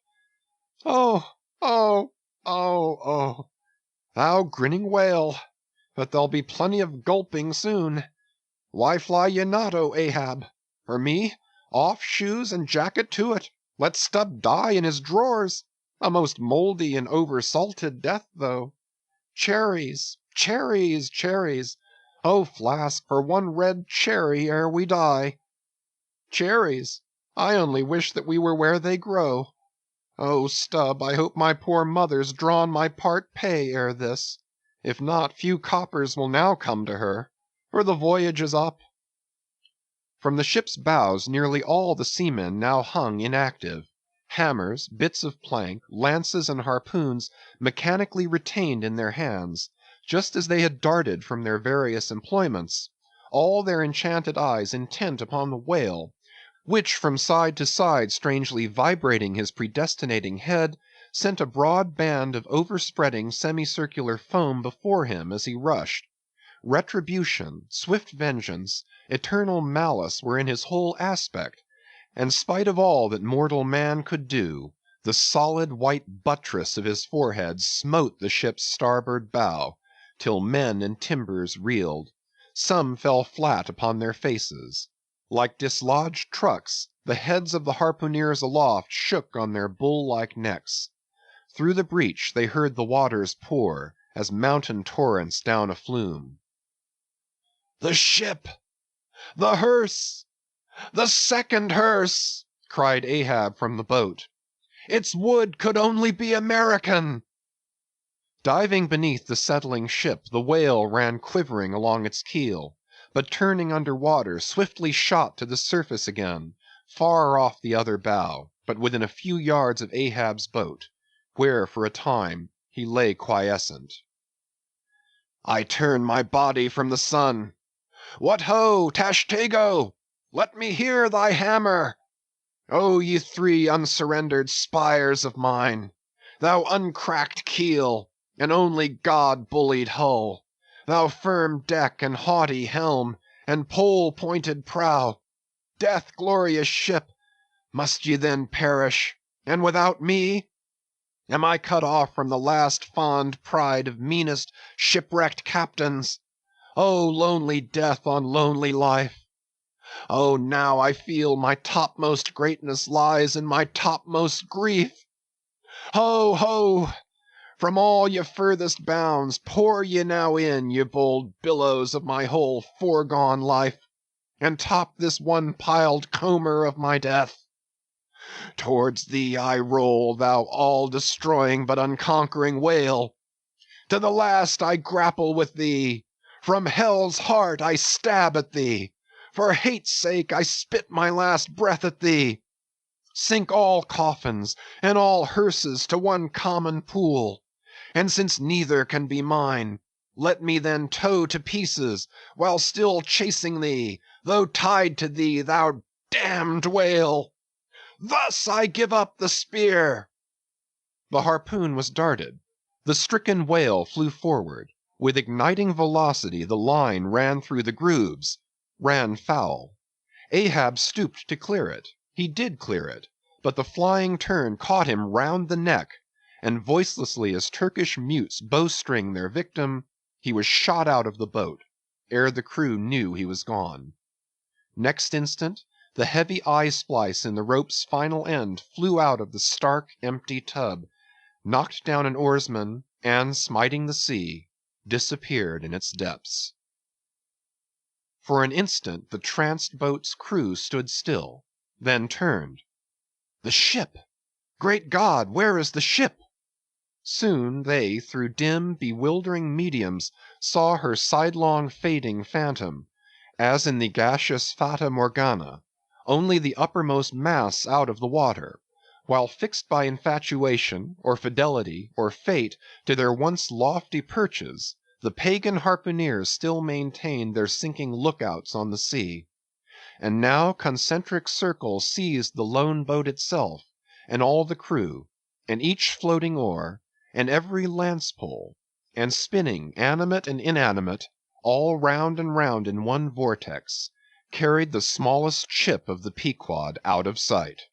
Oh, oh, oh, oh! Thou grinning whale, but there'll be plenty of gulping soon. Why fly ye not, O Ahab? For me, off shoes and jacket to it. Let Stubb die in his drawers. A most mouldy and over-salted death, though. Cherries, cherries, cherries! O Flask, for one red cherry ere we die! Cherries! I only wish that we were where they grow. Oh, Stubb, I hope my poor mother's drawn my part pay ere this. If not, few coppers will now come to her, for the voyage is up. From the ship's bows nearly all the seamen now hung inactive. Hammers, bits of plank, lances, and harpoons mechanically retained in their hands, just as they had darted from their various employments, all their enchanted eyes intent upon the whale, which from side to side strangely vibrating his predestinating head, sent a broad band of overspreading semicircular foam before him as he rushed. Retribution, swift vengeance, eternal malice were in his whole aspect, and spite of all that mortal man could do, the solid white buttress of his forehead smote the ship's starboard bow, till men and timbers reeled. Some fell flat upon their faces. Like dislodged trucks, the heads of the harpooneers aloft shook on their bull-like necks. Through the breach they heard the waters pour, as mountain torrents down a flume. "The ship! The hearse! The second hearse!" cried Ahab from the boat. "Its wood could only be American!" Diving beneath the settling ship, the whale ran quivering along its keel, but turning under water, swiftly shot to the surface again, far off the other bow, but within a few yards of Ahab's boat, where for a time he lay quiescent. "I turn my body from the sun. What ho, Tashtego! Let me hear thy hammer! O ye three unsurrendered spires of mine! Thou uncracked keel, and only God-bullied hull! Thou firm deck, and haughty helm, and pole-pointed prow! Death-glorious ship! Must ye then perish, and without me? Am I cut off from the last fond pride of meanest shipwrecked captains? O lonely death on lonely life! Oh, now I feel my topmost greatness lies in my topmost grief! Ho, ho! From all ye furthest bounds, pour ye now in, ye bold billows of my whole foregone life, and top this one piled comber of my death. Towards thee I roll, thou all-destroying but unconquering whale! To the last I grapple with thee! From hell's heart I stab at thee! For hate's sake I spit my last breath at thee! Sink all coffins and all hearses to one common pool! And since neither can be mine, let me then tow to pieces, while still chasing thee, though tied to thee, thou damned whale! Thus I give up the spear!" The harpoon was darted. The stricken whale flew forward. With igniting velocity the line ran through the grooves, ran foul. Ahab stooped to clear it. He did clear it, but the flying turn caught him round the neck, and voicelessly as Turkish mutes bowstring their victim, he was shot out of the boat, ere the crew knew he was gone. Next instant, the heavy eye-splice in the rope's final end flew out of the stark, empty tub, knocked down an oarsman, and, smiting the sea, disappeared in its depths. For an instant the tranced boat's crew stood still, then turned. The ship! Great God, where is the ship? Soon they, through dim, bewildering mediums, saw her sidelong fading phantom, as in the gaseous Fata Morgana, only the uppermost mass out of the water, while fixed by infatuation, or fidelity, or fate, to their once lofty perches, the pagan harpooneers still maintained their sinking lookouts on the sea. And now concentric circles seized the lone boat itself, and all the crew, and each floating oar, and every lance-pole, and spinning, animate and inanimate, all round and round in one vortex, carried the smallest ship of the Pequod out of sight.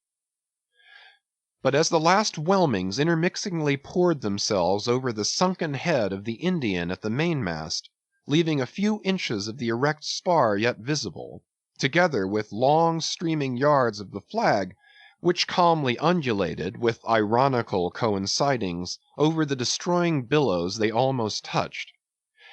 But as the last whelmings intermixingly poured themselves over the sunken head of the Indian at the mainmast, leaving a few inches of the erect spar yet visible, together with long streaming yards of the flag, which calmly undulated, with ironical coincidings, over the destroying billows they almost touched.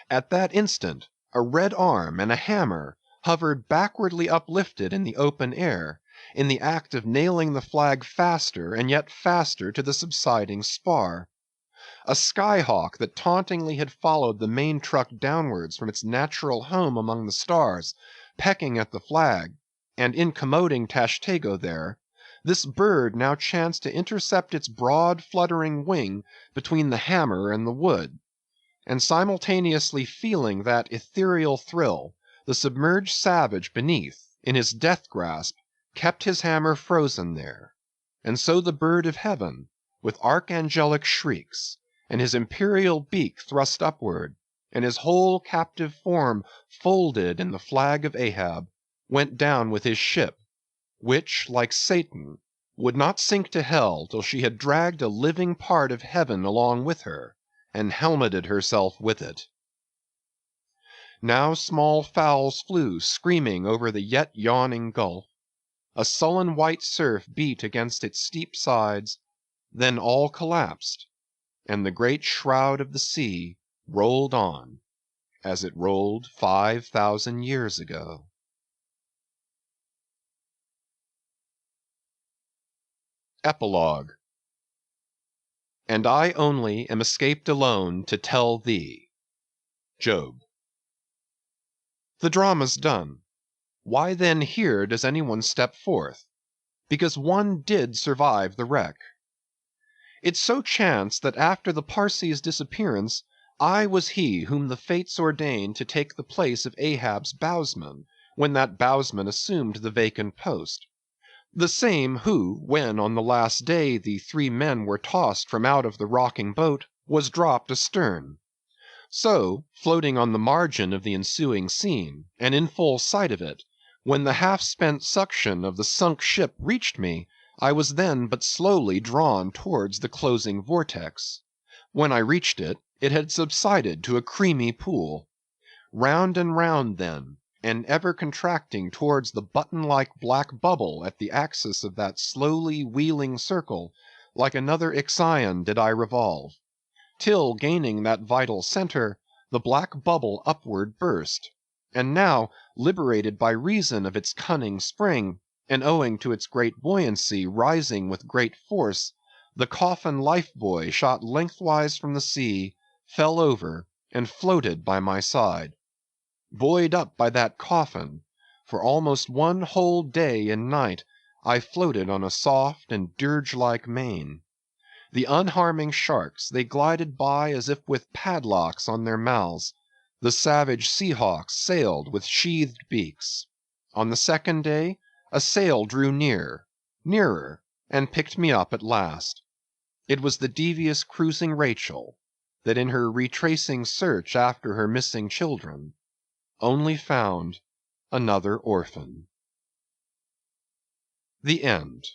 At that instant, a red arm and a hammer hovered backwardly uplifted in the open air, in the act of nailing the flag faster and yet faster to the subsiding spar. A skyhawk that tauntingly had followed the main truck downwards from its natural home among the stars, pecking at the flag, and incommoding Tashtego there, this bird now chanced to intercept its broad fluttering wing between the hammer and the wood, and simultaneously feeling that ethereal thrill, the submerged savage beneath, in his death grasp, kept his hammer frozen there; and so the bird of heaven, with archangelic shrieks, and his imperial beak thrust upward, and his whole captive form folded in the flag of Ahab, went down with his ship, which, like Satan, would not sink to hell till she had dragged a living part of heaven along with her, and helmeted herself with it. Now small fowls flew screaming over the yet yawning gulf. A sullen white surf beat against its steep sides, then all collapsed, and the great shroud of the sea rolled on, as it rolled 5,000 years ago. Epilogue. And I only am escaped alone to tell thee. Job. The drama's done. Why then here does anyone step forth? Because one did survive the wreck. It so chanced that after the Parsee's disappearance, I was he whom the fates ordained to take the place of Ahab's bowsman, when that bowsman assumed the vacant post. The same who, when on the last day the three men were tossed from out of the rocking boat, was dropped astern. So, floating on the margin of the ensuing scene, and in full sight of it, when the half-spent suction of the sunk ship reached me, I was then but slowly drawn towards the closing vortex. When I reached it, it had subsided to a creamy pool. Round and round then, and ever contracting towards the button-like black bubble at the axis of that slowly wheeling circle, like another Ixion did I revolve, till gaining that vital centre, the black bubble upward burst, and now, liberated by reason of its cunning spring, and owing to its great buoyancy rising with great force, the coffin life-buoy shot lengthwise from the sea, fell over, and floated by my side. Buoyed up by that coffin, for almost one whole day and night I floated on a soft and dirge-like main. The unharming sharks, they glided by as if with padlocks on their mouths. The savage sea hawks sailed with sheathed beaks. On the second day, a sail drew near, nearer, and picked me up at last. It was the devious cruising Rachel, that in her retracing search after her missing children, only found another orphan. The End.